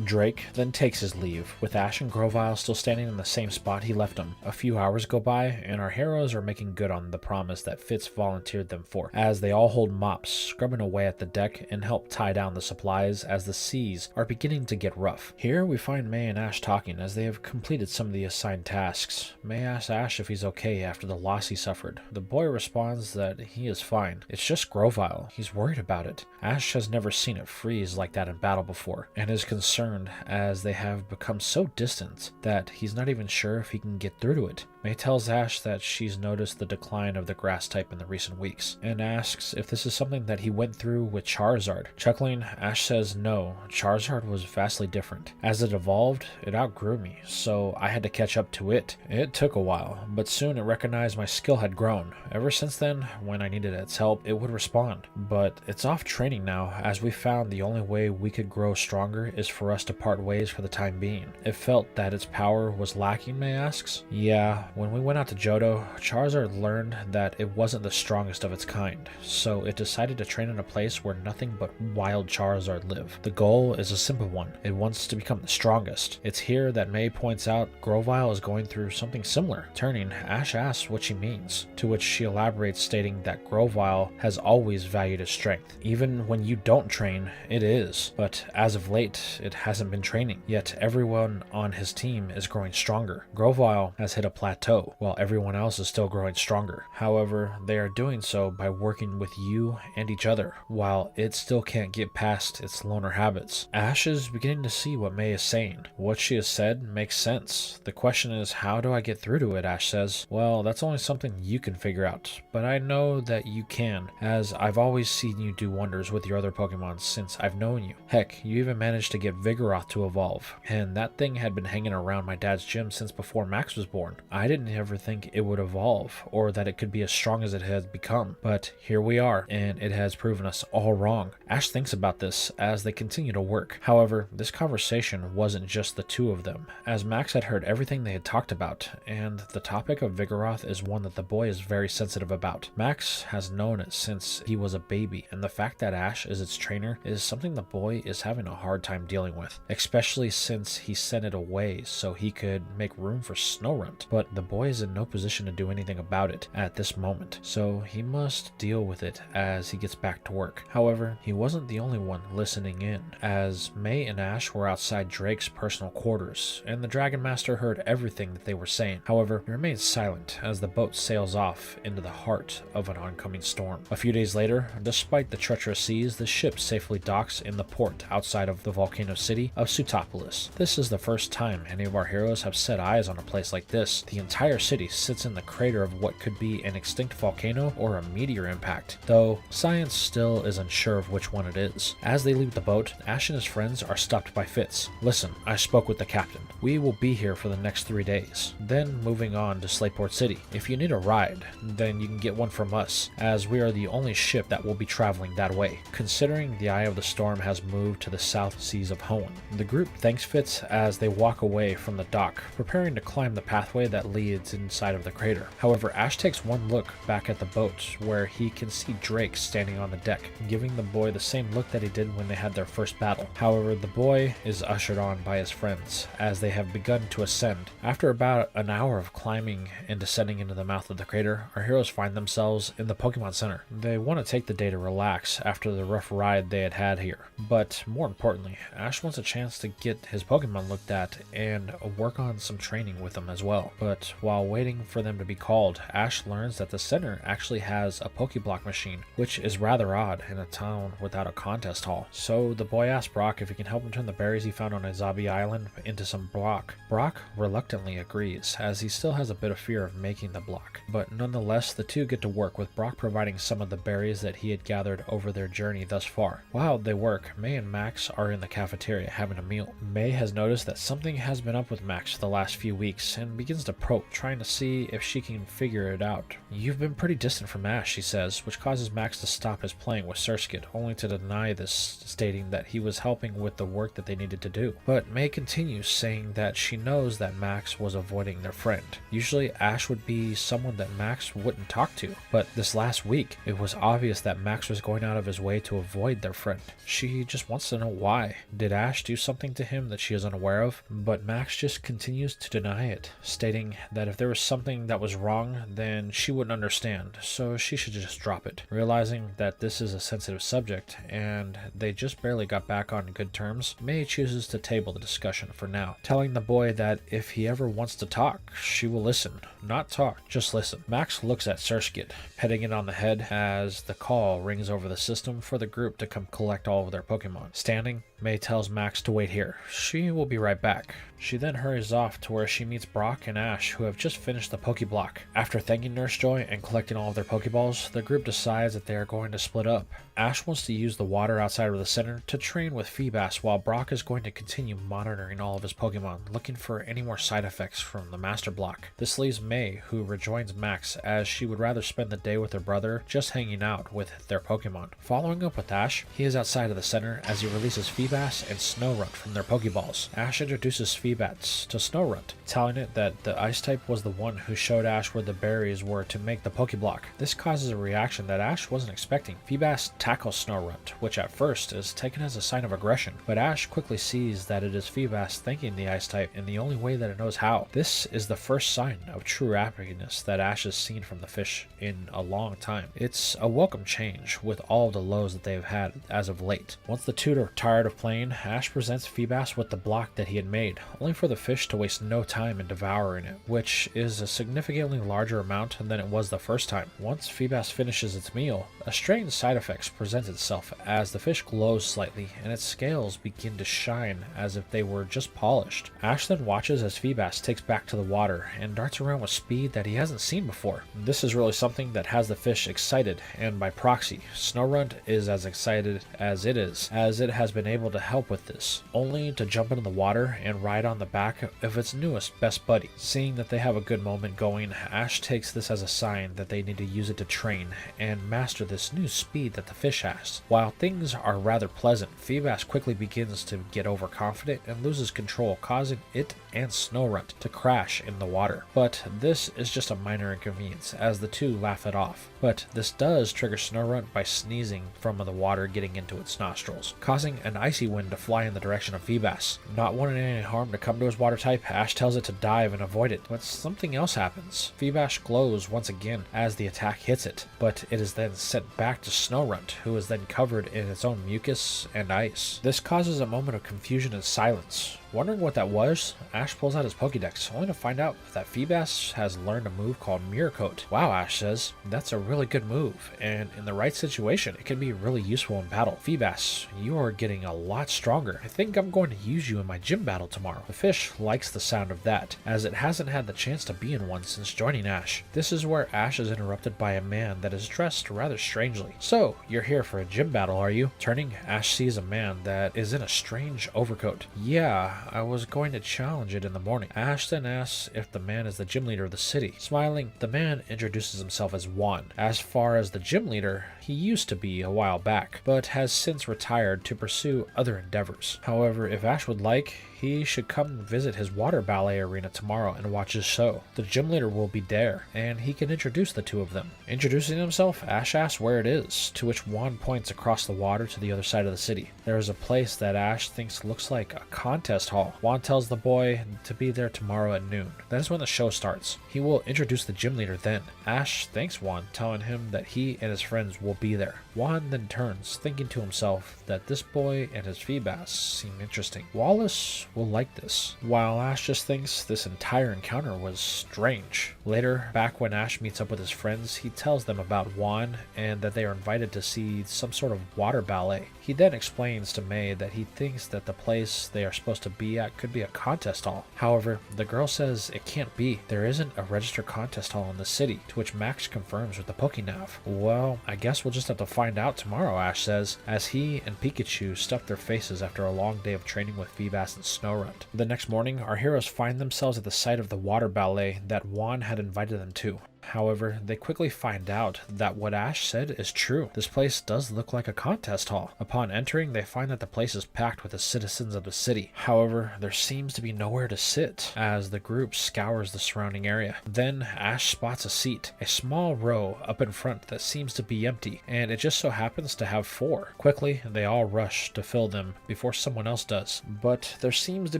Drake then takes his leave, with Ash and Grovyle still standing in the same spot he left them. A few hours go by, and our heroes are making good on the promise that Fitz volunteered them for, as they all hold mops, scrubbing away at the deck and help tie down the supplies as the seas are beginning to get rough. Here we find May and Ash talking as they have completed some of the assigned tasks. May asks Ash if he's okay after the loss he suffered. The boy responds that he is fine. It's just Grovyle. He's worried about it. Ash has never seen it freeze like that in battle before, and is concerned as they have become so distant that he's not even sure if he can get through to it. May tells Ash that she's noticed the decline of the grass type in the recent weeks, and asks if this is something that he went through with Charizard. Chuckling, Ash says no, Charizard was vastly different. As it evolved, it outgrew me, so I had to catch up to it. It took a while, but soon it recognized my skill had grown. Ever since then, when I needed its help, it would respond. But it's off training now, as we found the only way we could grow stronger is for us us to part ways for the time being. It felt that its power was lacking, May asks. Yeah, when we went out to Johto, Charizard learned that it wasn't the strongest of its kind, so it decided to train in a place where nothing but wild Charizard live. The goal is a simple one. It wants to become the strongest. It's here that May points out Grovyle is going through something similar. Turning, Ash asks what she means, to which she elaborates stating that Grovyle has always valued its strength. Even when you don't train, it is. But as of late, it hasn't been training. Yet everyone on his team is growing stronger. Grovyle has hit a plateau, while everyone else is still growing stronger. However, they are doing so by working with you and each other, while it still can't get past its loner habits. Ash is beginning to see what May is saying. What she has said makes sense. The question is, how do I get through to it? Ash says. Well, that's only something you can figure out, but I know that you can, as I've always seen you do wonders with your other Pokemon since I've known you. Heck, you even managed to get Vigoroth to evolve, and that thing had been hanging around my dad's gym since before Max was born. I didn't ever think it would evolve, or that it could be as strong as it has become, but here we are, and it has proven us all wrong. Ash thinks about this as they continue to work. However, this conversation wasn't just the two of them, as Max had heard everything they had talked about, and the topic of Vigoroth is one that the boy is very sensitive about. Max has known it since he was a baby, and the fact that Ash is its trainer is something the boy is having a hard time dealing with, especially since he sent it away so he could make room for Snorunt. But the boy is in no position to do anything about it at this moment, so he must deal with it as he gets back to work. However, he wasn't the only one listening in, as May and Ash were outside Drake's personal quarters, and the Dragon Master heard everything that they were saying. However, he remains silent as the boat sails off into the heart of an oncoming storm. A few days later, despite the treacherous seas, the ship safely docks in the port outside of the volcano city of Sutopolis. This is the first time any of our heroes have set eyes on a place like this. The entire city sits in the crater of what could be an extinct volcano or a meteor impact, though science still is unsure of which one it is. As they leave the boat, Ash and his friends are stopped by Fitz. Listen, I spoke with the captain. We will be here for the next 3 days, then moving on to Slateport City. If you need a ride, then you can get one from us, as we are the only ship that will be traveling that way, considering the eye of the storm has moved to the south seas of Hoenn. The group thanks Fitz as they walk away from the dock, preparing to climb the pathway that leads inside of the crater. However, Ash takes one look back at the boat, where he can see Drake standing on the deck, giving the boy the same look that he did when they had their first battle. However, the boy is ushered on by his friends, as they have begun to ascend. After about an hour of climbing and descending into the mouth of the crater, our heroes find themselves in the Pokemon Center. They want to take the day to relax after the rough ride they had here, but more importantly, Ash wants a chance to get his Pokemon looked at and work on some training with them as well. But while waiting for them to be called, Ash learns that the center actually has a Pokeblock machine, which is rather odd in a town without a contest hall. So the boy asks Brock if he can help him turn the berries he found on Izabi Island into some block. Brock reluctantly agrees, as he still has a bit of fear of making the block, but nonetheless the two get to work, with Brock providing some of the berries that he had gathered over their journey thus far. While they work, May and Max are in the cafeteria having a meal. May has noticed that something has been up with Max the last few weeks and begins to probe, trying to see if she can figure it out. You've been pretty distant from Ash, she says, which causes Max to stop his playing with Surskit, only to deny this, stating that he was helping with the work that they needed to do. But May continues, saying that she knows that Max was avoiding their friend. Usually Ash would be someone that Max wouldn't talk to, but this last week it was obvious that Max was going out of his way to avoid their friend. She just wants to know why. Did Ash do something to him that she is unaware of? But Max just continues to deny it, stating that if there was something that was wrong, then she wouldn't understand, so she should just drop it. Realizing that this is a sensitive subject and they just barely got back on good terms, May chooses to table the discussion for now, telling the boy that if he ever wants to talk, she will listen. Not talk, just listen. Max looks at Surskit, petting it on the head as the call rings over the system for the group to come collect all of their Pokemon. Standing, May tells Max to wait here. She will be right back. She then hurries off to where she meets Brock and Ash, who have just finished the Pokeblock. After thanking Nurse Joy and collecting all of their Pokeballs, the group decides that they are going to split up. Ash wants to use the water outside of the center to train with Feebas, while Brock is going to continue monitoring all of his Pokemon, looking for any more side effects from the Master Block. This leaves May, who rejoins Max, as she would rather spend the day with her brother just hanging out with their Pokemon. Following up with Ash, he is outside of the center as he releases Feebas Feebas and Snowrunt from their Pokeballs. Ash introduces Feebas to Snowrunt, telling it that the ice type was the one who showed Ash where the berries were to make the Pokeblock. This causes a reaction that Ash wasn't expecting. Feebas tackles Snowrunt, which at first is taken as a sign of aggression, but Ash quickly sees that it is Feebas thanking the ice type in the only way that it knows how. This is the first sign of true happiness that Ash has seen from the fish in a long time. It's a welcome change with all the lows that they've had as of late. Once the two are tired of playing, Ash presents Feebas with the block that he had made, only for the fish to waste no time in devouring it, which is a significantly larger amount than it was the first time. Once Feebas finishes its meal, a strange side effect presents itself as the fish glows slightly and its scales begin to shine as if they were just polished. Ash then watches as Feebas takes back to the water and darts around with speed that he hasn't seen before. This is really something that has the fish excited, and by proxy, Snowrunt is as excited as it is, as it has been able to help with this, only to jump into the water and ride on the back of its newest best buddy. Seeing that they have a good moment going, Ash takes this as a sign that they need to use it to train and master this new speed that the fish has. While things are rather pleasant, Feebas quickly begins to get overconfident and loses control, causing it and Snowrunt to crash in the water. But this is just a minor inconvenience, as the two laugh it off. But this does trigger Snowrunt by sneezing from the water getting into its nostrils, causing an icy wind to fly in the direction of Feebas. Not wanting any harm to come to his water type, Ash tells it to dive and avoid it, but something else happens. Feebas glows once again as the attack hits it, but it is then sent back to Snowrunt, who is then covered in its own mucus and ice. This causes a moment of confusion and silence. Wondering what that was, Ash pulls out his Pokédex, only to find out that Feebas has learned a move called Mirror Coat. Wow, Ash says, that's a really good move, and in the right situation, it can be really useful in battle. Feebas, you are getting a lot stronger. I think I'm going to use you in my gym battle tomorrow. The fish likes the sound of that, as it hasn't had the chance to be in one since joining Ash. This is where Ash is interrupted by a man that is dressed rather strangely. So, you're here for a gym battle, are you? Turning, Ash sees a man that is in a strange overcoat. Yeah, I was going to challenge it in the morning. Ash then asks if the man is the gym leader of the city. Smiling, the man introduces himself as Hoenn. As far as the gym leader, he used to be a while back, but has since retired to pursue other endeavors. However, if Ash would like, he should come visit his water ballet arena tomorrow and watch his show. The gym leader will be there, and he can introduce the two of them. Introducing himself, Ash asks where it is, to which Hoenn points across the water to the other side of the city. There is a place that Ash thinks looks like a contest hall. Hoenn tells the boy to be there tomorrow at noon. That is when the show starts. He will introduce the gym leader then. Ash thanks Hoenn, telling him that he and his friends will be there. Hoenn then turns, thinking to himself that this boy and his Feebas seem interesting. Wallace will like this, while Ash just thinks this entire encounter was strange. Later, back when Ash meets up with his friends, he tells them about Hoenn and that they are invited to see some sort of water ballet. He then explains to May that he thinks that the place they are supposed to be at could be a contest hall. However, the girl says it can't be. There isn't a registered contest hall in the city, to which Max confirms with the Pokénav. Well, I guess we'll just have to find out tomorrow, Ash says, as he and Pikachu stuff their faces after a long day of training with Feebas and Snowrunt. The next morning, our heroes find themselves at the site of the water ballet that Hoenn had invited them to. However, they quickly find out that what Ash said is true. This place does look like a contest hall. Upon entering, they find that the place is packed with the citizens of the city. However, there seems to be nowhere to sit, as the group scours the surrounding area. Then, Ash spots a seat, a small row up in front that seems to be empty, and it just so happens to have 4. Quickly, they all rush to fill them before someone else does. But there seems to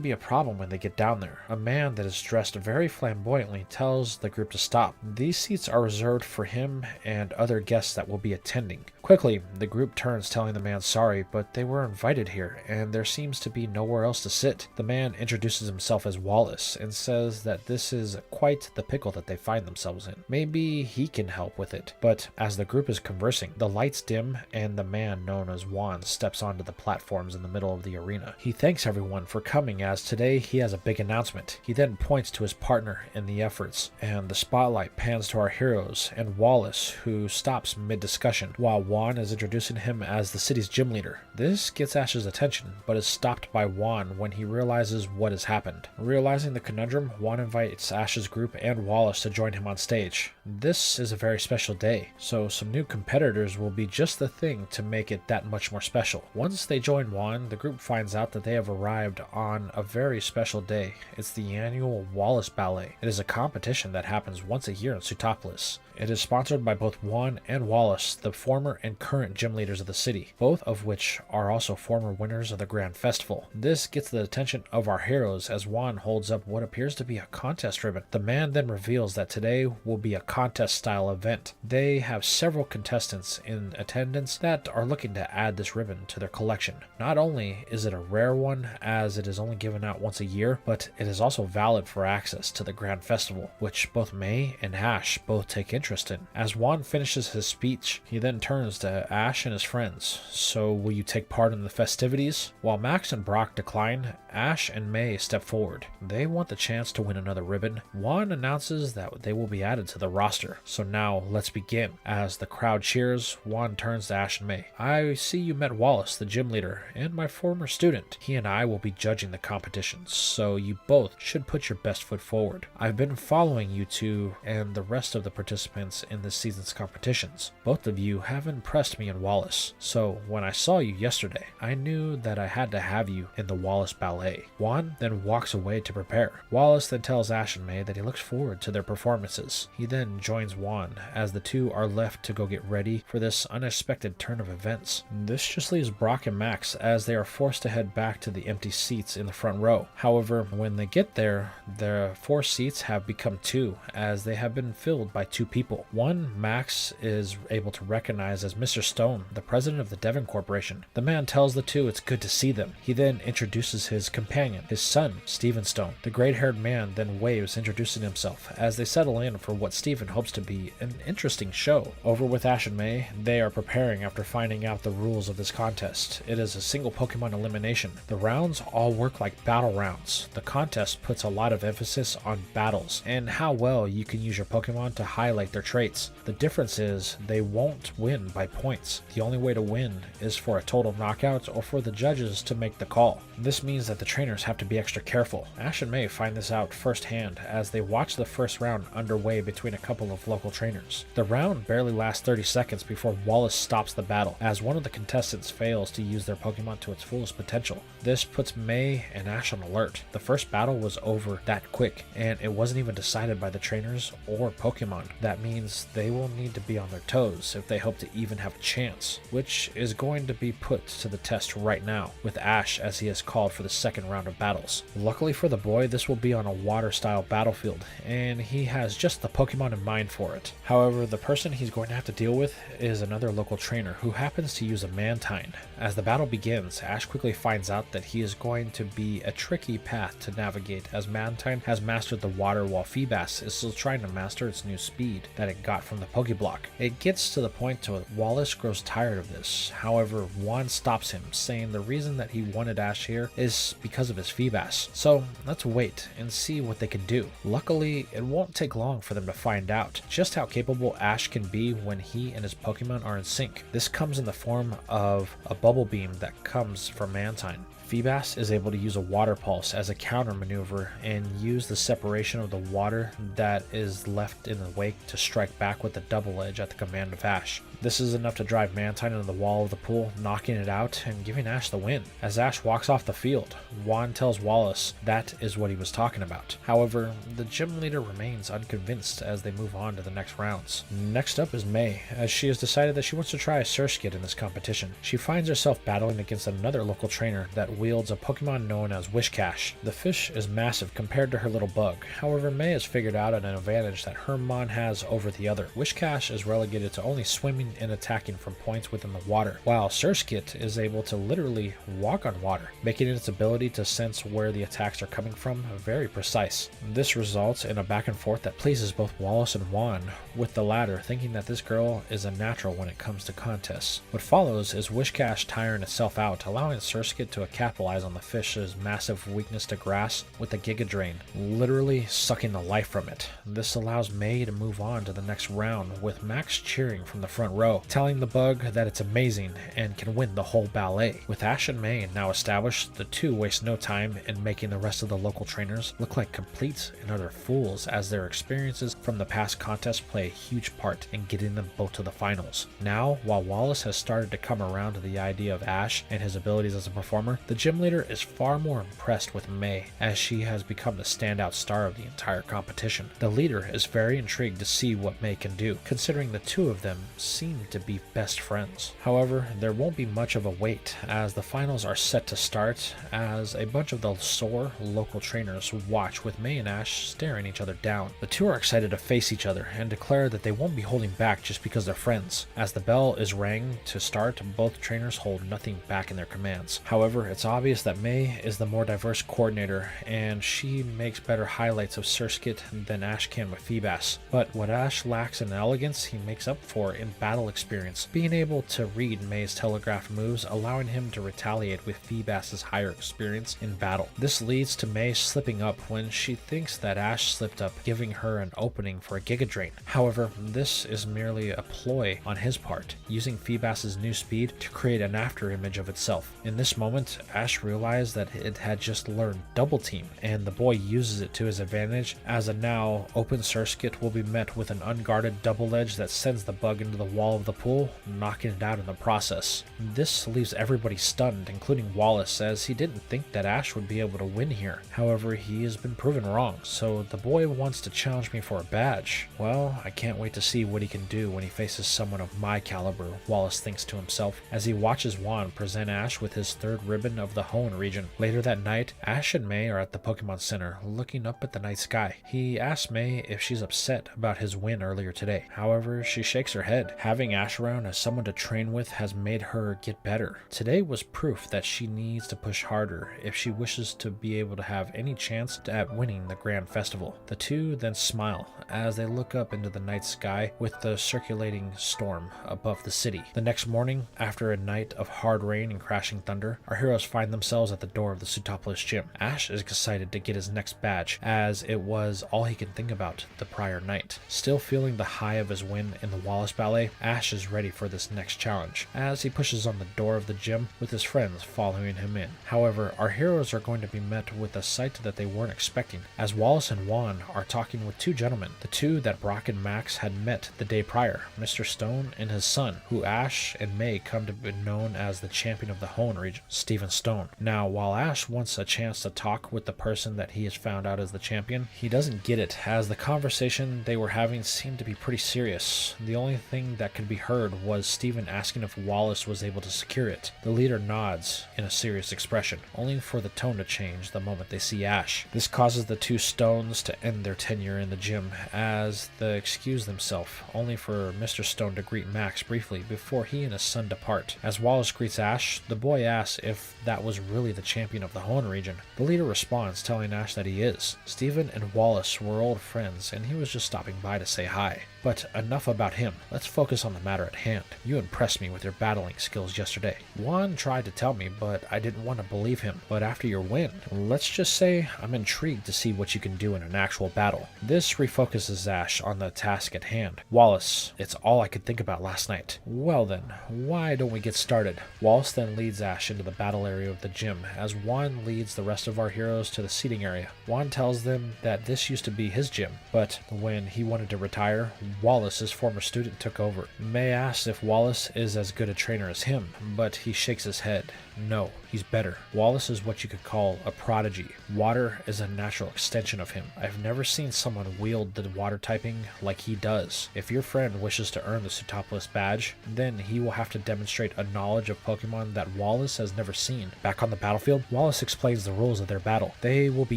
be a problem when they get down there. A man that is dressed very flamboyantly tells the group to stop. These seats are reserved for him and other guests that will be attending. Quickly, the group turns, telling the man sorry, but they were invited here, and there seems to be nowhere else to sit. The man introduces himself as Wallace, and says that this is quite the pickle that they find themselves in. Maybe he can help with it. But as the group is conversing, the lights dim, and the man known as Hoenn steps onto the platforms in the middle of the arena. He thanks everyone for coming, as today he has a big announcement. He then points to his partner in the efforts, and the spotlight pans to our heroes and Wallace, who stops mid-discussion, while Hoenn is introducing him as the city's gym leader. This gets Ash's attention, but is stopped by Hoenn when he realizes what has happened. Realizing the conundrum, Hoenn invites Ash's group and Wallace to join him on stage. This is a very special day, so some new competitors will be just the thing to make it that much more special. Once they join Hoenn, the group finds out that they have arrived on a very special day. It's the annual Wallace Ballet. It is a competition that happens once a year in Sutopolis. It is sponsored by both Hoenn and Wallace, the former and current gym leaders of the city, both of which are also former winners of the Grand Festival. This gets the attention of our heroes as Hoenn holds up what appears to be a contest ribbon. The man then reveals that today will be a contest-style event. They have several contestants in attendance that are looking to add this ribbon to their collection. Not only is it a rare one, as it is only given out once a year, but it is also valid for access to the Grand Festival, which both May and Ash both take interest in. As Hoenn finishes his speech, he then turns to Ash and his friends. So will you take part in the festivities? While Max and Brock decline, Ash and May step forward. They want the chance to win another ribbon. Hoenn announces that they will be added to the roster. So now let's begin. As the crowd cheers, Hoenn turns to Ash and May. I see you met Wallace, the gym leader, and my former student. He and I will be judging the competitions, so you both should put your best foot forward. I've been following you two and the rest of the participants in this season's competitions. Both of you have impressed me in Wallace, so when I saw you yesterday, I knew that I had to have you in the Wallace Ballet. Hoenn then walks away to prepare. Wallace then tells Ash and May that he looks forward to their performances. He then joins Hoenn as the two are left to go get ready for this unexpected turn of events. This just leaves Brock and Max as they are forced to head back to the empty seats in the front row. However, when they get there, the 4 seats have become 2 as they have been filled by 2 people. One, Max is able to recognize as Mr. Stone, the president of the Devon Corporation. The man tells the two it's good to see them. He then introduces his companion, his son, Stephen Stone. The gray-haired man then waves, introducing himself as they settle in for what Stephen hopes to be an interesting show. Over with Ash and May, they are preparing after finding out the rules of this contest. It is a single Pokemon elimination. The rounds all work like battle rounds. The contest puts a lot of emphasis on battles and how well you can use your Pokemon to highlight their traits. The difference is they won't win by points. The only way to win is for a total knockout or for the judges to make the call. This means that the trainers have to be extra careful. Ash and May find this out firsthand as they watch the first round underway between a couple of local trainers. The round barely lasts 30 seconds before Wallace stops the battle as one of the contestants fails to use their Pokemon to its fullest potential. This puts May and Ash on alert. The first battle was over that quick and it wasn't even decided by the trainers or Pokemon. That means they will need to be on their toes if they hope to even have a chance, which is going to be put to the test right now with Ash as he is called for the second round of battles. Luckily for the boy, this will be on a water-style battlefield, and he has just the Pokemon in mind for it. However, the person he's going to have to deal with is another local trainer who happens to use a Mantine. As the battle begins, Ash quickly finds out that he is going to be a tricky path to navigate as Mantine has mastered the water while Feebas is still trying to master its new speed that it got from the Pokeblock. It gets to the point to Wallace grows tired of this. However, Hoenn stops him, saying the reason that he wanted Ash here is because of his Feebas. So let's wait and see what they can do. Luckily, it won't take long for them to find out just how capable Ash can be when he and his Pokemon are in sync. This comes in the form of a bubble beam that comes from Mantine. Feebas is able to use a water pulse as a counter maneuver and use the separation of the water that is left in the wake to strike back with the double edge at the command of Ash. This is enough to drive Mantine into the wall of the pool, knocking it out and giving Ash the win. As Ash walks off the field, Hoenn tells Wallace that is what he was talking about. However, the gym leader remains unconvinced as they move on to the next rounds. Next up is May, as she has decided that she wants to try a Surskit in this competition. She finds herself battling against another local trainer that wields a Pokemon known as Wishcash. The fish is massive compared to her little bug. However, May has figured out an advantage that her Mon has over the other. Wishcash is relegated to only swimming and attacking from points within the water, while Surskit is able to literally walk on water, making its ability to sense where the attacks are coming from very precise. This results in a back and forth that pleases both Wallace and Hoenn, with the latter thinking that this girl is a natural when it comes to contests. What follows is Wishcash tiring itself out, allowing Surskit to capitalize on the fish's massive weakness to grass with the Giga Drain, literally sucking the life from it. This allows May to move on to the next round, with Max cheering from the front row, telling the bug that it's amazing and can win the whole ballet. With Ash and May now established, the two waste no time in making the rest of the local trainers look like complete and utter fools, as their experiences from the past contest play a huge part in getting them both to the finals. Now, while Wallace has started to come around to the idea of Ash and his abilities as a performer, the gym leader is far more impressed with May, as she has become the standout star of the entire competition. The leader is very intrigued to see what May can do, considering the two of them seem to be best friends. However, there won't be much of a wait, as the finals are set to start, as a bunch of the sore local trainers watch with May and Ash staring each other down. The two are excited to face each other and declare that they won't be holding back just because they're friends. As the bell is rang to start, both trainers hold nothing back in their commands. However, it's obvious that May is the more diverse coordinator, and she makes better highlights of Surskit than Ash can with Feebas. But what Ash lacks in elegance, he makes up for in battle experience, being able to read May's telegraphed moves, allowing him to retaliate with Feebas's higher experience in battle. This leads to May slipping up when she thinks that Ash slipped up, giving her an opening for a Giga Drain. However, this is merely a ploy on his part, using Feebas's new speed to create an after image of itself. In this moment, Ash realized that it had just learned Double Team, and the boy uses it to his advantage, as a now open Surskit will be met with an unguarded double edge that sends the bug into the wall of the pool, knocking it out in the process. This leaves everybody stunned, including Wallace, as he didn't think that Ash would be able to win here. However, he has been proven wrong, so the boy wants to challenge me for a badge. Well, I can't wait to see what he can do when he faces someone of my caliber, Wallace thinks to himself, as he watches Hoenn present Ash with his third ribbon of the Hoenn region. Later that night, Ash and May are at the Pokémon Center, looking up at the night sky. He asks May if she's upset about his win earlier today. However, she shakes her head. Having Ash around as someone to train with has made her get better. Today was proof that she needs to push harder if she wishes to be able to have any chance at winning the Grand Festival. The two then smile as they look up into the night sky with the circulating storm above the city. The next morning, after a night of hard rain and crashing thunder, our heroes find themselves at the door of the Sootopolis gym. Ash is excited to get his next badge, as it was all he could think about the prior night. Still feeling the high of his win in the Wallace Ballet, Ash is ready for this next challenge, as he pushes on the door of the gym with his friends following him in. However, our heroes are going to be met with a sight that they weren't expecting, as Wallace and Hoenn are talking with two gentlemen, the two that Brock and Max had met the day prior, Mr. Stone and his son, who Ash and May come to be known as the champion of the Hoenn region, Stephen Stone. Now, while Ash wants a chance to talk with the person that he has found out as the champion, he doesn't get it, as the conversation they were having seemed to be pretty serious. The only thing that could be heard was Stephen asking if Wallace was able to secure it. The leader nods in a serious expression, only for the tone to change the moment they see Ash. This causes the two Stones to end their tenure in the gym, as they excuse themselves, only for Mr. Stone to greet Max briefly before he and his son depart. As Wallace greets Ash, the boy asks if that was really the champion of the Hoenn region. The leader responds, telling Ash that he is. Stephen and Wallace were old friends, and he was just stopping by to say hi. But enough about him. Let's focus on the matter at hand. You impressed me with your battling skills yesterday. Hoenn tried to tell me, but I didn't want to believe him. But after your win, let's just say I'm intrigued to see what you can do in an actual battle. This refocuses Ash on the task at hand. Wallace, it's all I could think about last night. Well then, why don't we get started? Wallace then leads Ash into the battle area of the gym, as Hoenn leads the rest of our heroes to the seating area. Hoenn tells them that this used to be his gym, but when he wanted to retire, Wallace, his former student, took over. May asks if Wallace is as good a trainer as him, but he shakes his head. No, he's better. Wallace is what you could call a prodigy. Water is a natural extension of him. I've never seen someone wield the water typing like he does. If your friend wishes to earn the Sootopolis badge, then he will have to demonstrate a knowledge of Pokemon that Wallace has never seen. Back on the battlefield, Wallace explains the rules of their battle. They will be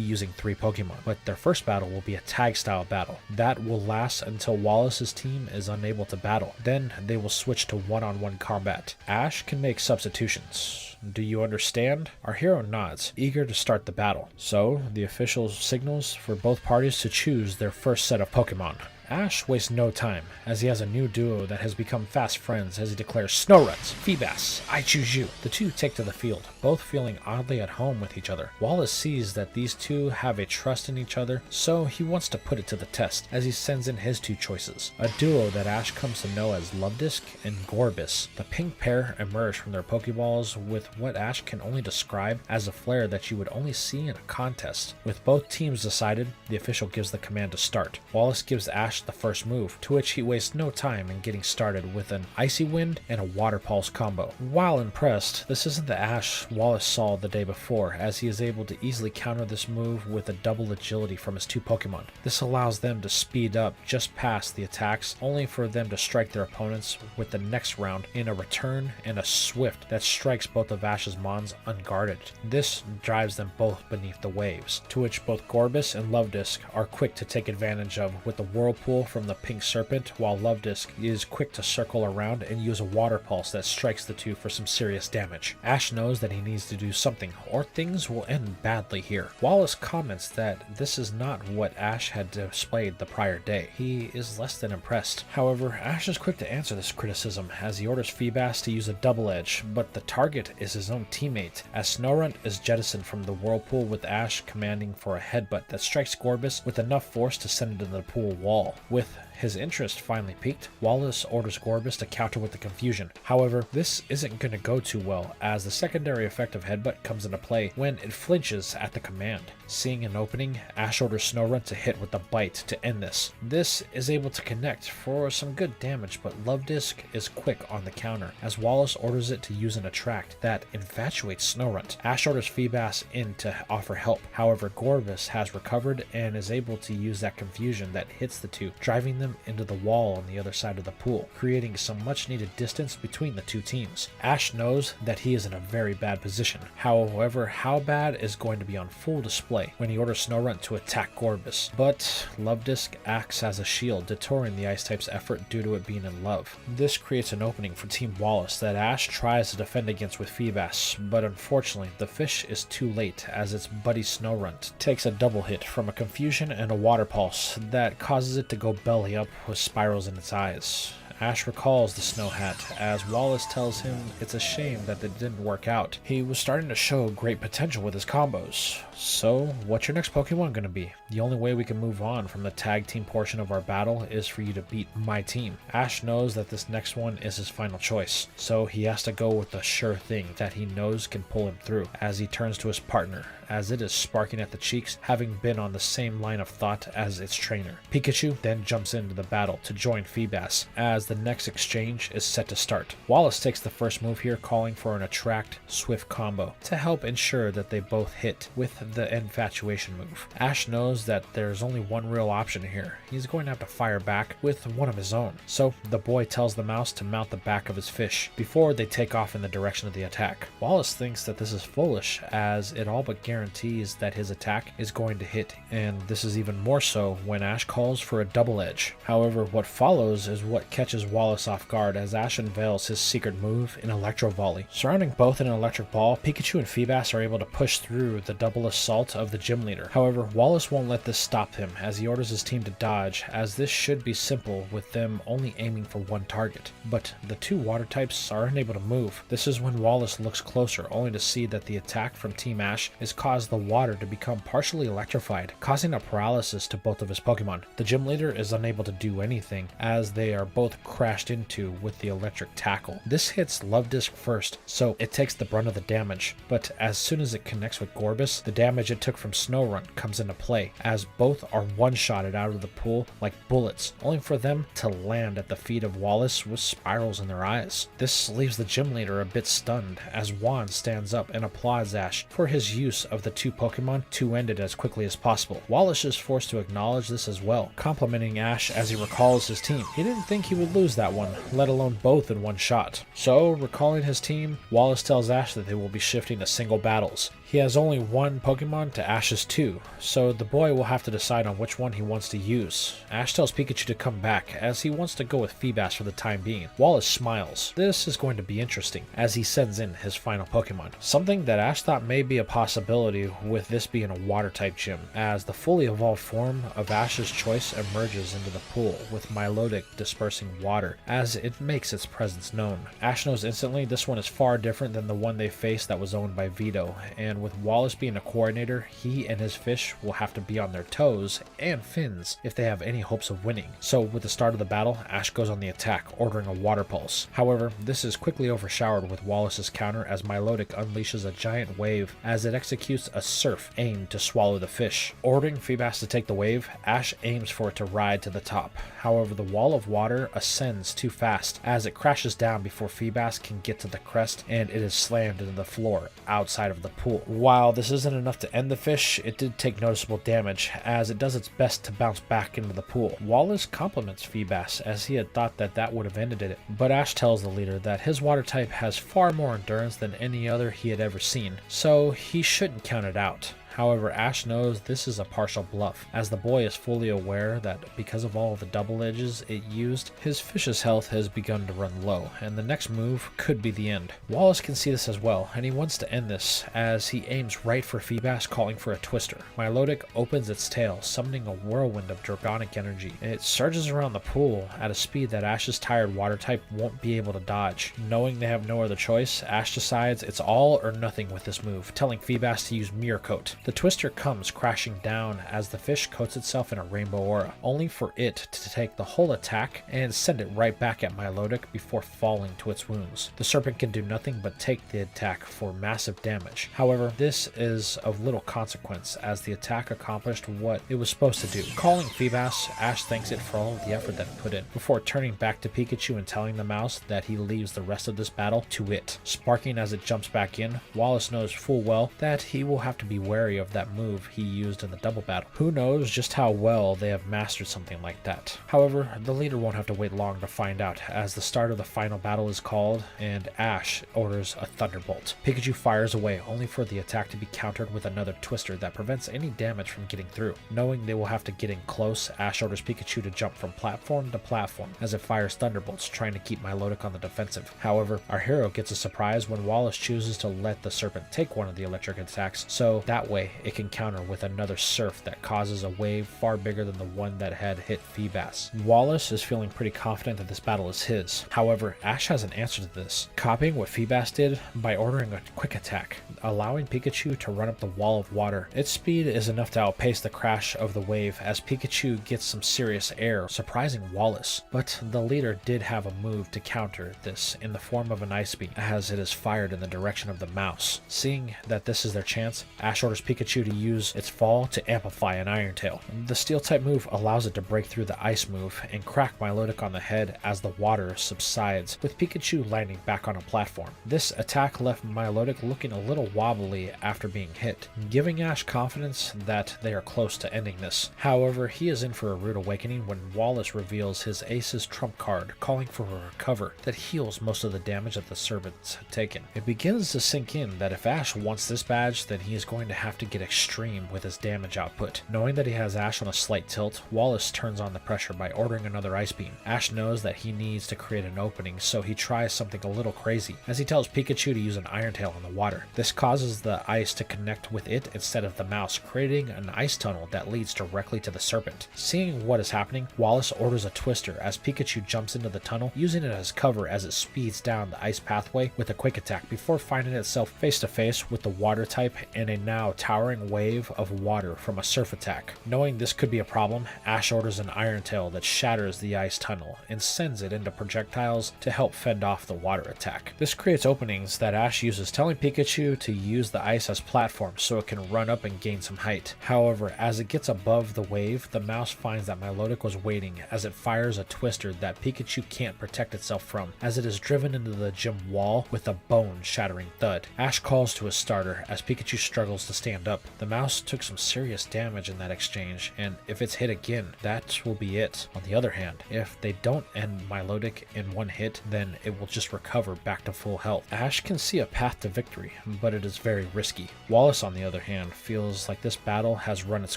using 3 Pokemon, but their first battle will be a tag-style battle. That will last until Wallace's team is unable to battle. Then they will switch to one-on-one combat. Ash can make substitutions. Do you understand? Our hero nods, eager to start the battle. So, the official signals for both parties to choose their first set of Pokemon. Ash wastes no time, as he has a new duo that has become fast friends as he declares Snowruts, Feebas, I choose you. The two take to the field, both feeling oddly at home with each other. Wallace sees that these two have a trust in each other, so he wants to put it to the test as he sends in his two choices. A duo that Ash comes to know as Luvdisc and Gorbis. The pink pair emerge from their Pokeballs with what Ash can only describe as a flare that you would only see in a contest. With both teams decided, the official gives the command to start. Wallace gives Ash the first move, to which he wastes no time in getting started with an Icy Wind and a Water Pulse combo. While impressed, this isn't the Ash Wallace saw the day before, as he is able to easily counter this move with a double agility from his two Pokemon. This allows them to speed up just past the attacks, only for them to strike their opponents with the next round in a return and a Swift that strikes both of Ash's Mons unguarded. This drives them both beneath the waves, to which both Gorbis and Luvdisc are quick to take advantage of with the Whirlpool from the Pink Serpent, while Luvdisc is quick to circle around and use a Water Pulse that strikes the two for some serious damage. Ash knows that he needs to do something, or things will end badly here. Wallace comments that this is not what Ash had displayed the prior day. He is less than impressed. However, Ash is quick to answer this criticism as he orders Feebas to use a double edge, but the target is his own teammate, as Snorunt is jettisoned from the Whirlpool with Ash commanding for a headbutt that strikes Gorbis with enough force to send it into the pool wall. With his interest finally peaked, Wallace orders Gorbis to counter with the confusion. However, this isn't going to go too well, as the secondary effect of Headbutt comes into play when it flinches at the command. Seeing an opening, Ash orders Snorunt to hit with a Bite to end this. This is able to connect for some good damage, but Luvdisc is quick on the counter, as Wallace orders it to use an Attract that infatuates Snorunt. Ash orders Feebas in to offer help. However, Gorbis has recovered and is able to use that confusion that hits the two, driving them into the wall on the other side of the pool, creating some much needed distance between the two teams. Ash knows that he is in a very bad position. However, how bad is going to be on full display when he orders Snorunt to attack Gorbis, but Luvdisc acts as a shield, detouring the ice type's effort due to it being in love. This creates an opening for Team Wallace that Ash tries to defend against with Feebas, but unfortunately the fish is too late as its buddy Snorunt takes a double hit from a confusion and a Water Pulse that causes it to go belly up with spirals in its eyes. Ash recalls the Snow Hat as Wallace tells him it's a shame that it didn't work out. He was starting to show great potential with his combos. So, what's your next Pokemon going to be? The only way we can move on from the tag team portion of our battle is for you to beat my team. Ash knows that this next one is his final choice, so he has to go with the sure thing that he knows can pull him through as he turns to his partner, as it is sparking at the cheeks, having been on the same line of thought as its trainer. Pikachu then jumps into the battle to join Feebas, as the next exchange is set to start. Wallace takes the first move here, calling for an Attract Swift combo to help ensure that they both hit with the Infatuation move. Ash knows that there's only one real option here. He's going to have to fire back with one of his own. So the boy tells the mouse to mount the back of his fish before they take off in the direction of the attack. Wallace thinks that this is foolish, as it all but guarantees that his attack is going to hit, and this is even more so when Ash calls for a double edge. However, what follows is what catches Wallace off guard as Ash unveils his secret move in Electro Volley. Surrounding both in an electric ball, Pikachu and Feebas are able to push through the double assault of the gym leader. However, Wallace won't let this stop him as he orders his team to dodge, as this should be simple with them only aiming for one target. But the two water types are unable to move. This is when Wallace looks closer, only to see that the attack from Team Ash has caused the water to become partially electrified, causing a paralysis to both of his Pokemon. The gym leader is unable to do anything, as they are both crashed into with the electric tackle. This hits Luvdisc first, so it takes the brunt of the damage, but as soon as it connects with Gorbis, the damage it took from Snorunt comes into play, as both are one-shotted out of the pool like bullets, only for them to land at the feet of Wallace with spirals in their eyes. This leaves the gym leader a bit stunned, as Juan stands up and applauds Ash for his use of the two Pokemon to end it as quickly as possible. Wallace is forced to acknowledge this as well, complimenting Ash as he recalls his team. He didn't think he would lose that one, let alone both in one shot. So, recalling his team, Wallace tells Ash that they will be shifting to single battles. He has only one Pokemon to Ash's 2, so the boy will have to decide on which one he wants to use. Ash tells Pikachu to come back, as he wants to go with Feebas for the time being. Wallace smiles. This is going to be interesting, as he sends in his final Pokemon. Something that Ash thought may be a possibility with this being a Water-type gym, as the fully evolved form of Ash's choice emerges into the pool, with Milotic dispersing water, as it makes its presence known. Ash knows instantly this one is far different than the one they faced that was owned by Vito, and with Wallace being a coordinator, he and his fish will have to be on their toes, and fins, if they have any hopes of winning. So with the start of the battle, Ash goes on the attack, ordering a Water Pulse. However, this is quickly overshadowed with Wallace's counter as Milotic unleashes a giant wave as it executes a surf aimed to swallow the fish. Ordering Feebas to take the wave, Ash aims for it to ride to the top. However, the wall of water ascends too fast as it crashes down before Feebas can get to the crest, and it is slammed into the floor outside of the pool. While this isn't enough to end the fish, it did take noticeable damage as it does its best to bounce back into the pool. Wallace compliments Feebas as he had thought that that would have ended it, but Ash tells the leader that his water type has far more endurance than any other he had ever seen, so he shouldn't count it out. However, Ash knows this is a partial bluff, as the boy is fully aware that because of all the double edges it used, his fish's health has begun to run low, and the next move could be the end. Wallace can see this as well, and he wants to end this, as he aims right for Feebas, calling for a twister. Milotic opens its tail, summoning a whirlwind of draconic energy, and it surges around the pool at a speed that Ash's tired water type won't be able to dodge. Knowing they have no other choice, Ash decides it's all or nothing with this move, telling Feebas to use Mirror Coat. The twister comes crashing down as the fish coats itself in a rainbow aura, only for it to take the whole attack and send it right back at Milotic before falling to its wounds. The serpent can do nothing but take the attack for massive damage. However, this is of little consequence as the attack accomplished what it was supposed to do. Calling Feebas, Ash thanks it for all of the effort that it put in, before turning back to Pikachu and telling the mouse that he leaves the rest of this battle to it. Sparking as it jumps back in, Wallace knows full well that he will have to be wary of that move he used in the double battle. Who knows just how well they have mastered something like that. However, the leader won't have to wait long to find out, as the start of the final battle is called and Ash orders a Thunderbolt. Pikachu fires away, only for the attack to be countered with another twister that prevents any damage from getting through. Knowing they will have to get in close, Ash orders Pikachu to jump from platform to platform as it fires Thunderbolts, trying to keep Milotic on the defensive. However, our hero gets a surprise when Wallace chooses to let the serpent take one of the electric attacks, so that way it can counter with another surf that causes a wave far bigger than the one that had hit Feebas. Wallace is feeling pretty confident that this battle is his. However, Ash has an answer to this, copying what Feebas did by ordering a quick attack, allowing Pikachu to run up the wall of water. Its speed is enough to outpace the crash of the wave as Pikachu gets some serious air, surprising Wallace. But the leader did have a move to counter this in the form of an Ice Beam, as it is fired in the direction of the mouse. Seeing that this is their chance, Ash orders Pikachu to use its fall to amplify an Iron Tail. The Steel type move allows it to break through the Ice move and crack Milotic on the head as the water subsides, with Pikachu landing back on a platform. This attack left Milotic looking a little wobbly after being hit, giving Ash confidence that they are close to ending this. However, he is in for a rude awakening when Wallace reveals his Ace's trump card, calling for a recover that heals most of the damage that the serpents had taken. It begins to sink in that if Ash wants this badge, then he is going to have to get extreme with his damage output. Knowing that he has Ash on a slight tilt, Wallace turns on the pressure by ordering another Ice Beam. Ash knows that he needs to create an opening, so he tries something a little crazy, as he tells Pikachu to use an Iron Tail on the water. This causes the ice to connect with it instead of the mouse, creating an ice tunnel that leads directly to the serpent. Seeing what is happening, Wallace orders a twister as Pikachu jumps into the tunnel, using it as cover as it speeds down the ice pathway with a quick attack before finding itself face to face with the water type and a now towering wave of water from a surf attack. Knowing this could be a problem, Ash orders an Iron Tail that shatters the ice tunnel and sends it into projectiles to help fend off the water attack. This creates openings that Ash uses, telling Pikachu to use the ice as platforms so it can run up and gain some height. However, as it gets above the wave, the mouse finds that Milotic was waiting as it fires a twister that Pikachu can't protect itself from, as it is driven into the gym wall with a bone-shattering thud. Ash calls to his starter as Pikachu struggles to stay stand up. The mouse took some serious damage in that exchange, and if it's hit again, that will be it. On the other hand, if they don't end Milotic in one hit, then it will just recover back to full health. Ash can see a path to victory, but it is very risky. Wallace, on the other hand, feels like this battle has run its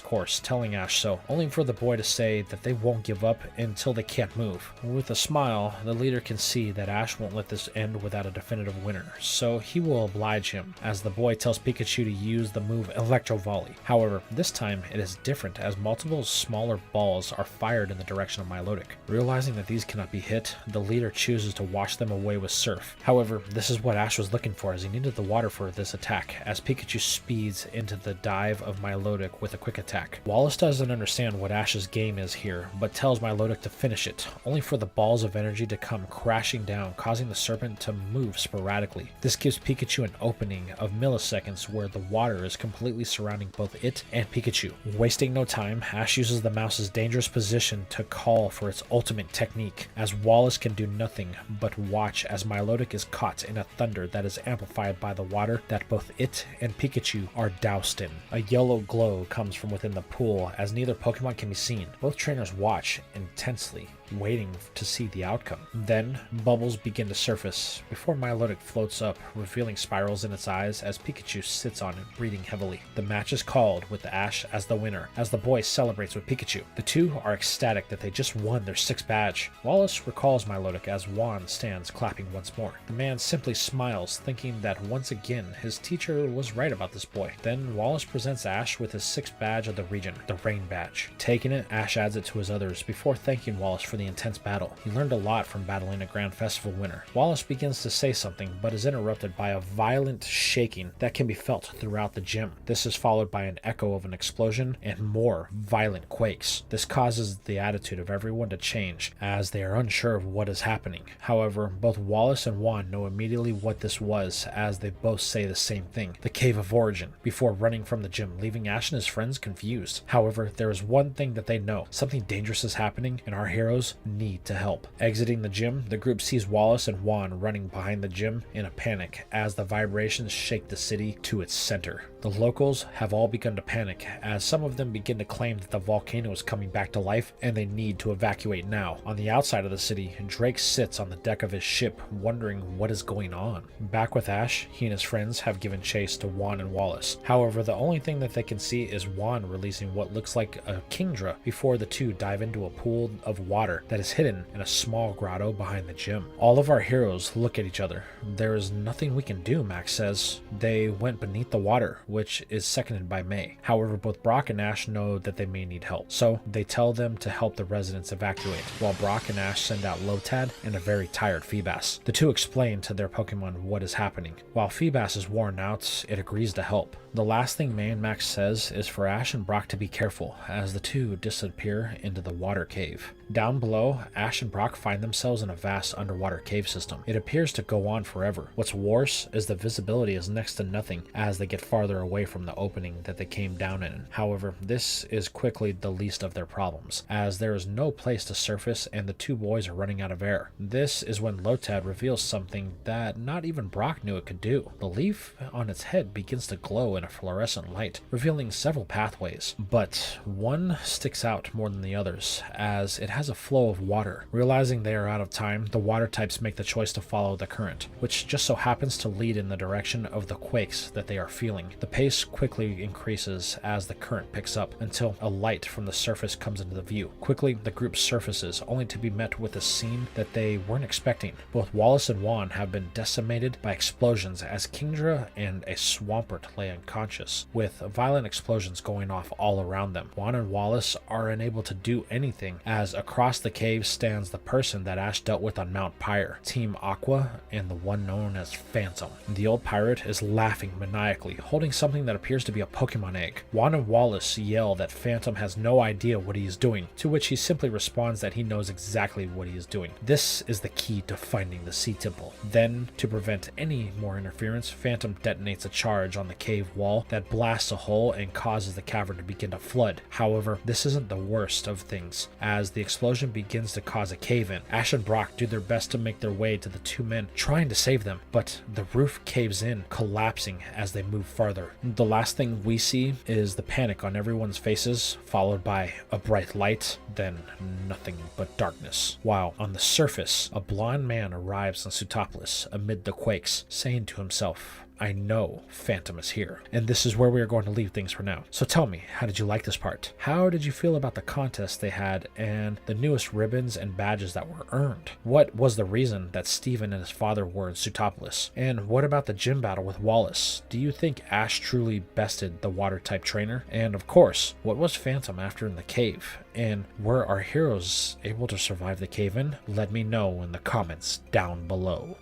course, telling Ash so, only for the boy to say that they won't give up until they can't move. With a smile, the leader can see that Ash won't let this end without a definitive winner, so he will oblige him, as the boy tells Pikachu to use the move Electro Volley. However, this time it is different, as multiple smaller balls are fired in the direction of Milotic. Realizing that these cannot be hit, the leader chooses to wash them away with Surf. However, this is what Ash was looking for, as he needed the water for this attack, as Pikachu speeds into the dive of Milotic with a quick attack. Wallace doesn't understand what Ash's game is here, but tells Milotic to finish it, only for the balls of energy to come crashing down, causing the serpent to move sporadically. This gives Pikachu an opening of milliseconds where the water is completely surrounding both it and Pikachu. Wasting no time, Ash uses the mouse's dangerous position to call for its ultimate technique, as Wallace can do nothing but watch as Milotic is caught in a thunder that is amplified by the water that both it and Pikachu are doused in. A yellow glow comes from within the pool as neither Pokemon can be seen. Both trainers watch intensely, waiting to see the outcome. Then, bubbles begin to surface before Milotic floats up, revealing spirals in its eyes as Pikachu sits on it, breathing heavily. The match is called with Ash as the winner, as the boy celebrates with Pikachu. The two are ecstatic that they just won their 6th badge. Wallace recalls Milotic as Juan stands clapping once more. The man simply smiles, thinking that once again his teacher was right about this boy. Then Wallace presents Ash with his 6th badge of the region, the Rain Badge. Taking it, Ash adds it to his others before thanking Wallace for the intense battle. He learned a lot from battling a Grand Festival winner. Wallace begins to say something, but is interrupted by a violent shaking that can be felt throughout the gym. This is followed by an echo of an explosion and more violent quakes. This causes the attitude of everyone to change, as they are unsure of what is happening. However, both Wallace and Juan know immediately what this was, as they both say the same thing, the Cave of Origin, before running from the gym, leaving Ash and his friends confused. However, there is one thing that they know. Something dangerous is happening, and our heroes need to help. Exiting the gym, the group sees Wallace and Juan running behind the gym in a panic as the vibrations shake the city to its center. The locals have all begun to panic, as some of them begin to claim that the volcano is coming back to life and they need to evacuate now. On the outside of the city, Drake sits on the deck of his ship, wondering what is going on. Back with Ash, he and his friends have given chase to Juan and Wallace. However, the only thing that they can see is Juan releasing what looks like a Kingdra before the two dive into a pool of water that is hidden in a small grotto behind the gym. All of our heroes look at each other. There is nothing we can do, Max says. They went beneath the water, which is seconded by May. However, both Brock and Ash know that they may need help, so they tell them to help the residents evacuate, while Brock and Ash send out Lotad and a very tired Feebas. The two explain to their Pokemon what is happening. While Feebas is worn out, it agrees to help. The last thing May and Max says is for Ash and Brock to be careful, as the two disappear into the water cave. Down below, Ash and Brock find themselves in a vast underwater cave system. It appears to go on forever. What's worse is the visibility is next to nothing as they get farther away from the opening that they came down in. However, this is quickly the least of their problems, as there is no place to surface and the two boys are running out of air. This is when Lotad reveals something that not even Brock knew it could do. The leaf on its head begins to glow in a fluorescent light, revealing several pathways, but one sticks out more than the others, as it has a flow of water. Realizing they are out of time, the water types make the choice to follow the current, which just so happens to lead in the direction of the quakes that they are feeling. The pace quickly increases as the current picks up, until a light from the surface comes into the view. Quickly, the group surfaces, only to be met with a scene that they weren't expecting. Both Wallace and Juan have been decimated by explosions, as Kingdra and a Swampert lay unconscious, with violent explosions going off all around them. Juan and Wallace are unable to do anything, as across the cave stands the person that Ash dealt with on Mount Pyre, Team Aqua, and the one known as Phantom. The old pirate is laughing maniacally, holding something that appears to be a Pokemon egg. Juan and Wallace yell that Phantom has no idea what he is doing, to which he simply responds that he knows exactly what he is doing. This is the key to finding the Sea Temple. Then, to prevent any more interference, Phantom detonates a charge on the cave wall that blasts a hole and causes the cavern to begin to flood. However, this isn't the worst of things, as the explosion begins to cause a cave-in. Ash and Brock do their best to make their way to the two men, trying to save them, but the roof caves in, collapsing as they move farther. The last thing we see is the panic on everyone's faces, followed by a bright light, then nothing but darkness. While on the surface, a blond man arrives on Sootopolis amid the quakes, saying to himself, I know Phantom is here. And this is where we are going to leave things for now. So tell me, how did you like this part? How did you feel about the contest they had and the newest ribbons and badges that were earned? What was the reason that Steven and his father were in Sootopolis? And what about the gym battle with Wallace? Do you think Ash truly bested the water-type trainer? And of course, what was Phantom after in the cave? And were our heroes able to survive the cave-in? Let me know in the comments down below.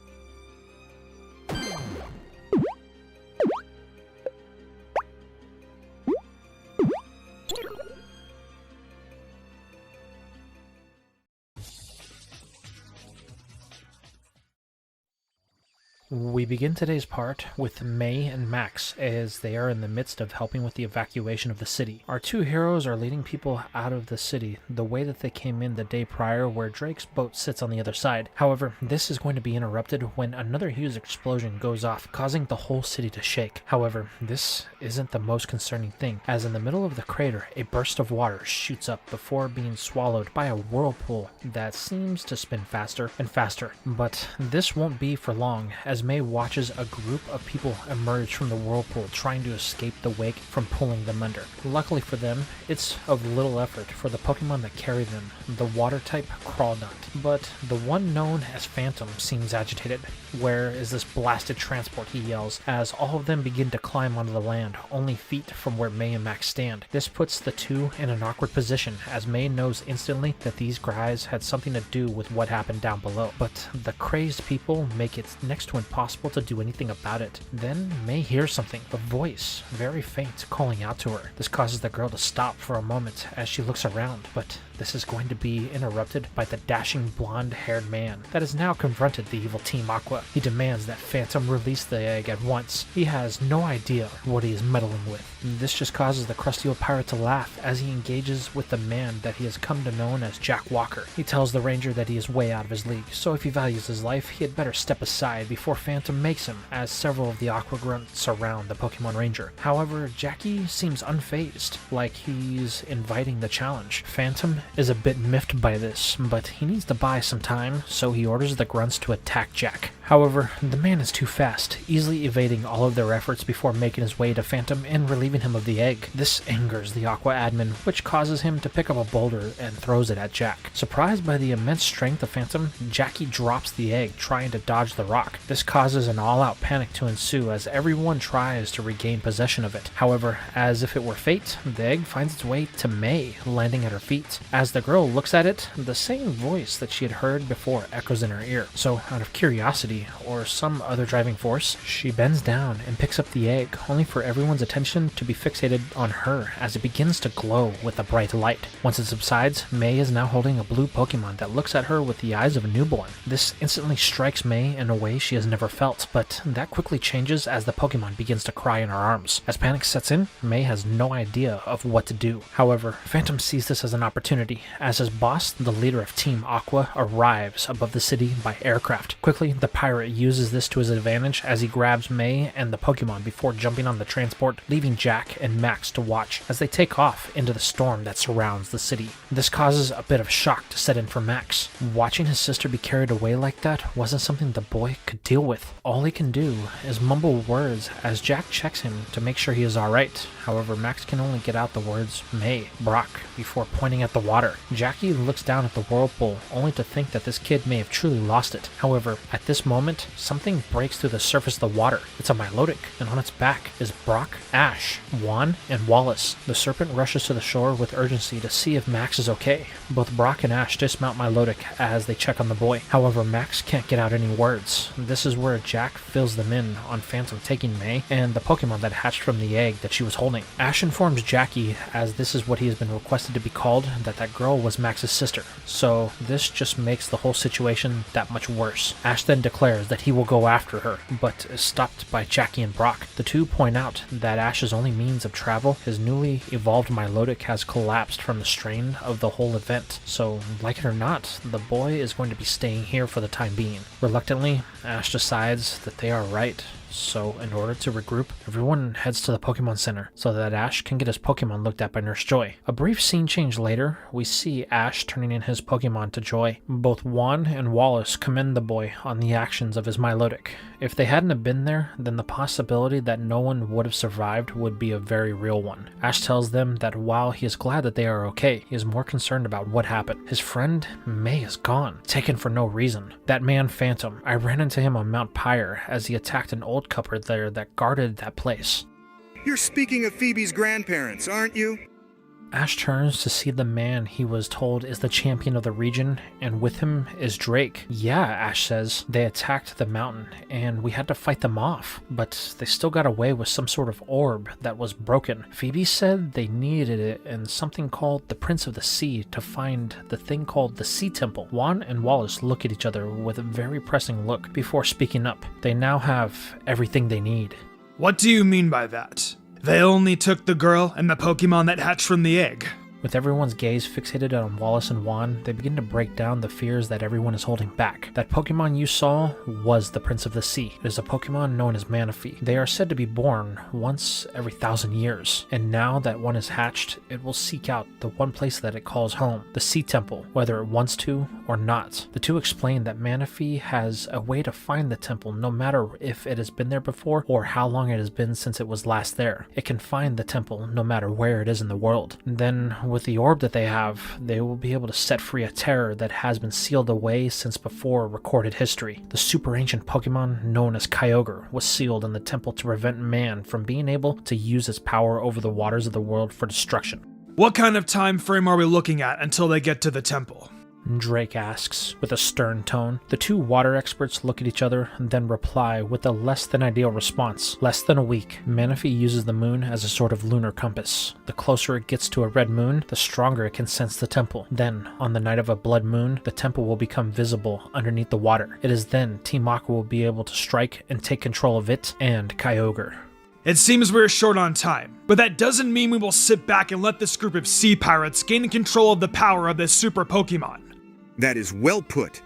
We begin today's part with May and Max as they are in the midst of helping with the evacuation of the city. Our two heroes are leading people out of the city the way that they came in the day prior, where Drake's boat sits on the other side. However, this is going to be interrupted when another huge explosion goes off, causing the whole city to shake. However, this isn't the most concerning thing, as in the middle of the crater, a burst of water shoots up before being swallowed by a whirlpool that seems to spin faster and faster. But this won't be for long, as May watches a group of people emerge from the whirlpool trying to escape the wake from pulling them under. Luckily for them, it's of little effort for the Pokemon that carry them, the water-type Crawdont. But the one known as Phantom seems agitated. Where is this blasted transport, he yells, as all of them begin to climb onto the land, only feet from where May and Max stand. This puts the two in an awkward position, as May knows instantly that these guys had something to do with what happened down below. But the crazed people make it next to impossible to do anything about it. Then May hears something, a voice, very faint, calling out to her. This causes the girl to stop for a moment as she looks around, but this is going to be interrupted by the dashing blonde-haired man that has now confronted the evil Team Aqua. He demands that Phantom release the egg at once. He has no idea what he is meddling with. This just causes the crusty old pirate to laugh as he engages with the man that he has come to know as Jack Walker. He tells the ranger that he is way out of his league, so if he values his life, he had better step aside before Phantom makes him, as several of the Aqua grunts surround the Pokemon Ranger. However, Jackie seems unfazed, like he's inviting the challenge. Phantom is a bit miffed by this, but he needs to buy some time, so he orders the grunts to attack Jack. However, the man is too fast, easily evading all of their efforts before making his way to Phantom and relieving him of the egg. This angers the Aqua admin, which causes him to pick up a boulder and throws it at Jack. Surprised by the immense strength of Phantom, Jackie drops the egg, trying to dodge the rock. This causes an all-out panic to ensue as everyone tries to regain possession of it. However, as if it were fate, the egg finds its way to May, landing at her feet. As the girl looks at it, the same voice that she had heard before echoes in her ear. So, out of curiosity, or some other driving force, she bends down and picks up the egg, only for everyone's attention to be fixated on her as it begins to glow with a bright light. Once it subsides, May is now holding a blue Pokemon that looks at her with the eyes of a newborn. This instantly strikes May in a way she has never felt, but that quickly changes as the Pokemon begins to cry in her arms. As panic sets in, May has no idea of what to do. However, Phantom sees this as an opportunity, as his boss, the leader of Team Aqua, arrives above the city by aircraft. Quickly, the pirate uses this to his advantage as he grabs May and the Pokemon before jumping on the transport, leaving Jack and Max to watch as they take off into the storm that surrounds the city. This causes a bit of shock to set in for Max. Watching his sister be carried away like that wasn't something the boy could deal with. All he can do is mumble words as Jack checks him to make sure he is alright. However, Max can only get out the words May, Brock, before pointing at the water. Jackie looks down at the whirlpool, only to think that this kid may have truly lost it. However, at this moment, something breaks through the surface of the water. It's a Milotic, and on its back is Brock, Ash, Juan, and Wallace. The serpent rushes to the shore with urgency to see if Max is okay. Both Brock and Ash dismount Milotic as they check on the boy. However, Max can't get out any words. This is where Jack fills them in on Phantom taking May and the Pokemon that hatched from the egg that she was holding. Ash informs Jackie, as this is what he has been requested to be called, that girl was Max's sister. So this just makes the whole situation that much worse. Ash then declares declares that he will go after her, but is stopped by Jackie and Brock. The two point out that Ash's only means of travel, his newly evolved Milotic, has collapsed from the strain of the whole event, so like it or not, the boy is going to be staying here for the time being. Reluctantly, Ash decides that they are right. So, in order to regroup, everyone heads to the Pokemon Center so that Ash can get his Pokemon looked at by Nurse Joy. A brief scene change later, we see Ash turning in his Pokemon to Joy. Both Juan and Wallace commend the boy on the actions of his Milotic. If they hadn't have been there, then the possibility that no one would have survived would be a very real one. Ash tells them that while he is glad that they are okay, he is more concerned about what happened. His friend, May, is gone, taken for no reason. That man Phantom, I ran into him on Mount Pyre as he attacked an old couple there that guarded that place. You're speaking of Phoebe's grandparents, aren't you? Ash turns to see the man he was told is the champion of the region, and with him is Drake. Yeah, Ash says, they attacked the mountain, and we had to fight them off, but they still got away with some sort of orb that was broken. Phoebe said they needed it in something called the Prince of the Sea to find the thing called the Sea Temple. Juan and Wallace look at each other with a very pressing look before speaking up. They now have everything they need. What do you mean by that? They only took the girl and the Pokemon that hatched from the egg. With everyone's gaze fixated on Wallace and Juan, they begin to break down the fears that everyone is holding back. That Pokemon you saw was the Prince of the Sea. It is a Pokemon known as Manaphy. They are said to be born once every 1,000 years, and now that one is hatched, it will seek out the one place that it calls home, the Sea Temple, whether it wants to or not. The two explain that Manaphy has a way to find the temple no matter if it has been there before or how long it has been since it was last there. It can find the temple no matter where it is in the world. Then, with the orb that they have, they will be able to set free a terror that has been sealed away since before recorded history. The super ancient Pokemon known as Kyogre was sealed in the temple to prevent man from being able to use its power over the waters of the world for destruction. What kind of time frame are we looking at until they get to the temple? Drake asks with a stern tone. The two water experts look at each other and then reply with a less than ideal response. Less than a week. Manaphy uses the moon as a sort of lunar compass. The closer it gets to a red moon, the stronger it can sense the temple. Then, on the night of a blood moon, the temple will become visible underneath the water. It is then Team Aqua will be able to strike and take control of it and Kyogre. It seems we're short on time, but that doesn't mean we will sit back and let this group of sea pirates gain control of the power of this super Pokemon. That is well put.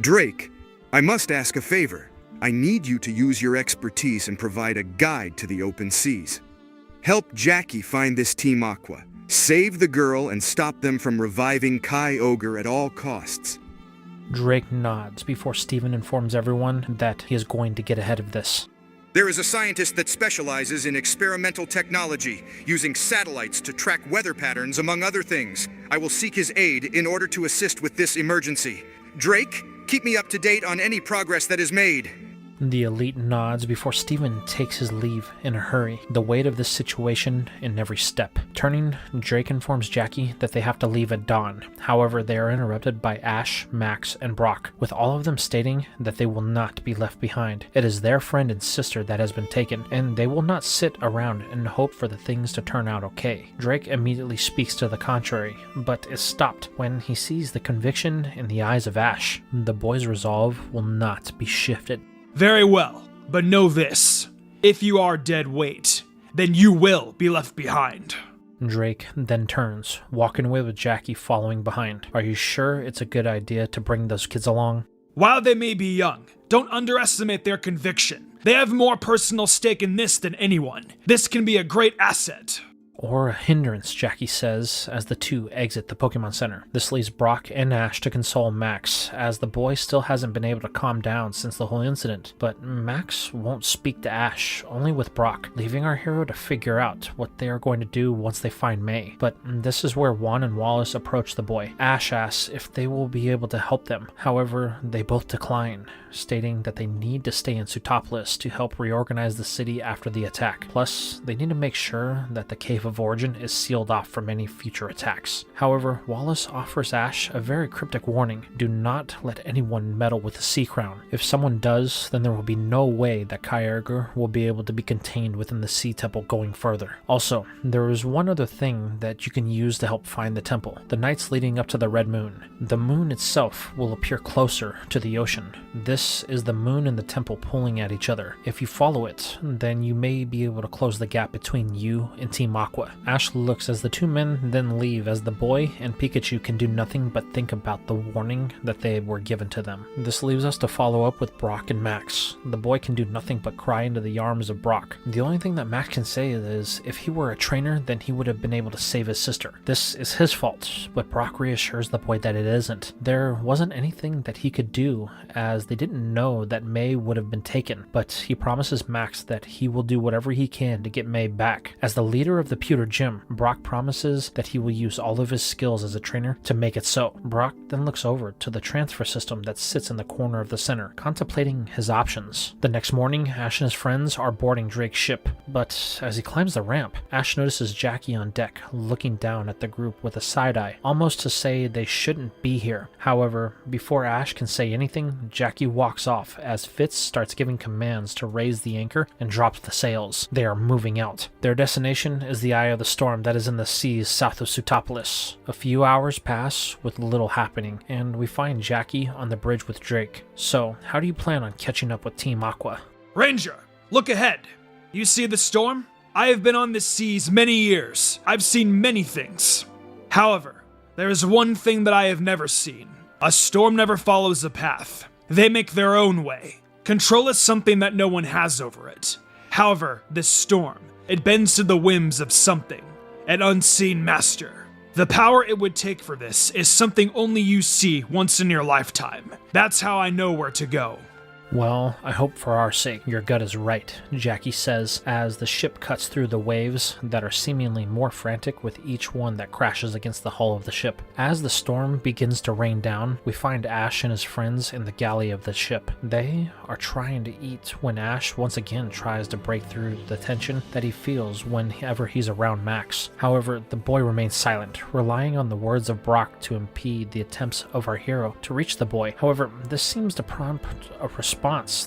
Drake, I must ask a favor. I need you to use your expertise and provide a guide to the open seas. Help Jackie find this Team Aqua. Save the girl and stop them from reviving Kyogre at all costs. Drake nods before Steven informs everyone that he is going to get ahead of this. There is a scientist that specializes in experimental technology, using satellites to track weather patterns, among other things. I will seek his aid in order to assist with this emergency. Drake, keep me up to date on any progress that is made. The elite nods before Steven takes his leave in a hurry, the weight of this situation in every step. Turning, Drake informs Jackie that they have to leave at dawn. However, they are interrupted by Ash, Max, and Brock, with all of them stating that they will not be left behind. It is their friend and sister that has been taken, and they will not sit around and hope for the things to turn out okay. Drake immediately speaks to the contrary, but is stopped when he sees the conviction in the eyes of Ash. The boy's resolve will not be shifted. Very well, but know this. If you are dead weight, then you will be left behind. Drake then turns, walking away with Jackie following behind. Are you sure it's a good idea to bring those kids along? While they may be young, don't underestimate their conviction. They have more personal stake in this than anyone. This can be a great asset. Or a hindrance, Jackie says, as the two exit the Pokemon Center. This leaves Brock and Ash to console Max, as the boy still hasn't been able to calm down since the whole incident. But Max won't speak to Ash, only with Brock, leaving our hero to figure out what they are going to do once they find May. But this is where Juan and Wallace approach the boy. Ash asks if they will be able to help them. However, they both decline, stating that they need to stay in Sootopolis to help reorganize the city after the attack. Plus, they need to make sure that the Cave of origin is sealed off from any future attacks. However, Wallace offers Ash a very cryptic warning: do not let anyone meddle with the Sea Crown. If someone does, then there will be no way that Kyogre will be able to be contained within the Sea Temple going further. Also, there is one other thing that you can use to help find the temple: the nights leading up to the red moon. The moon itself will appear closer to the ocean. This is the moon and the temple pulling at each other. If you follow it, then you may be able to close the gap between you and Team Aqua. Ash looks as the two men then leave, as the boy and Pikachu can do nothing but think about the warning that they were given to them. This leaves us to follow up with Brock and Max. The boy can do nothing but cry into the arms of Brock. The only thing that Max can say is if he were a trainer, then he would have been able to save his sister. This is his fault, but Brock reassures the boy that it isn't. There wasn't anything that he could do, as they didn't know that May would have been taken, but he promises Max that he will do whatever he can to get May back. As the leader of the Pewter Gym, Brock promises that he will use all of his skills as a trainer to make it so. Brock then looks over to the transfer system that sits in the corner of the center, contemplating his options. The next morning, Ash and his friends are boarding Drake's ship, but as he climbs the ramp, Ash notices Jackie on deck, looking down at the group with a side eye, almost to say they shouldn't be here. However, before Ash can say anything, Jackie walks off as Fitz starts giving commands to raise the anchor and drops the sails. They are moving out. Their destination is the eye of the storm that is in the seas south of Sutopolis. A few hours pass with little happening, and we find Jackie on the bridge with Drake. So, how do you plan on catching up with Team Aqua? Ranger, look ahead. You see the storm? I have been on the seas many years. I've seen many things. However, there is one thing that I have never seen. A storm never follows a path. They make their own way. Control is something that no one has over it. However, this storm, it bends to the whims of something, an unseen master. The power it would take for this is something only you see once in your lifetime. That's how I know where to go. Well, I hope for our sake your gut is right, Jackie says as the ship cuts through the waves that are seemingly more frantic with each one that crashes against the hull of the ship. As the storm begins to rain down, we find Ash and his friends in the galley of the ship. They are trying to eat when Ash once again tries to break through the tension that he feels whenever he's around Max. However, the boy remains silent, relying on the words of Brock to impede the attempts of our hero to reach the boy. However, this seems to prompt a response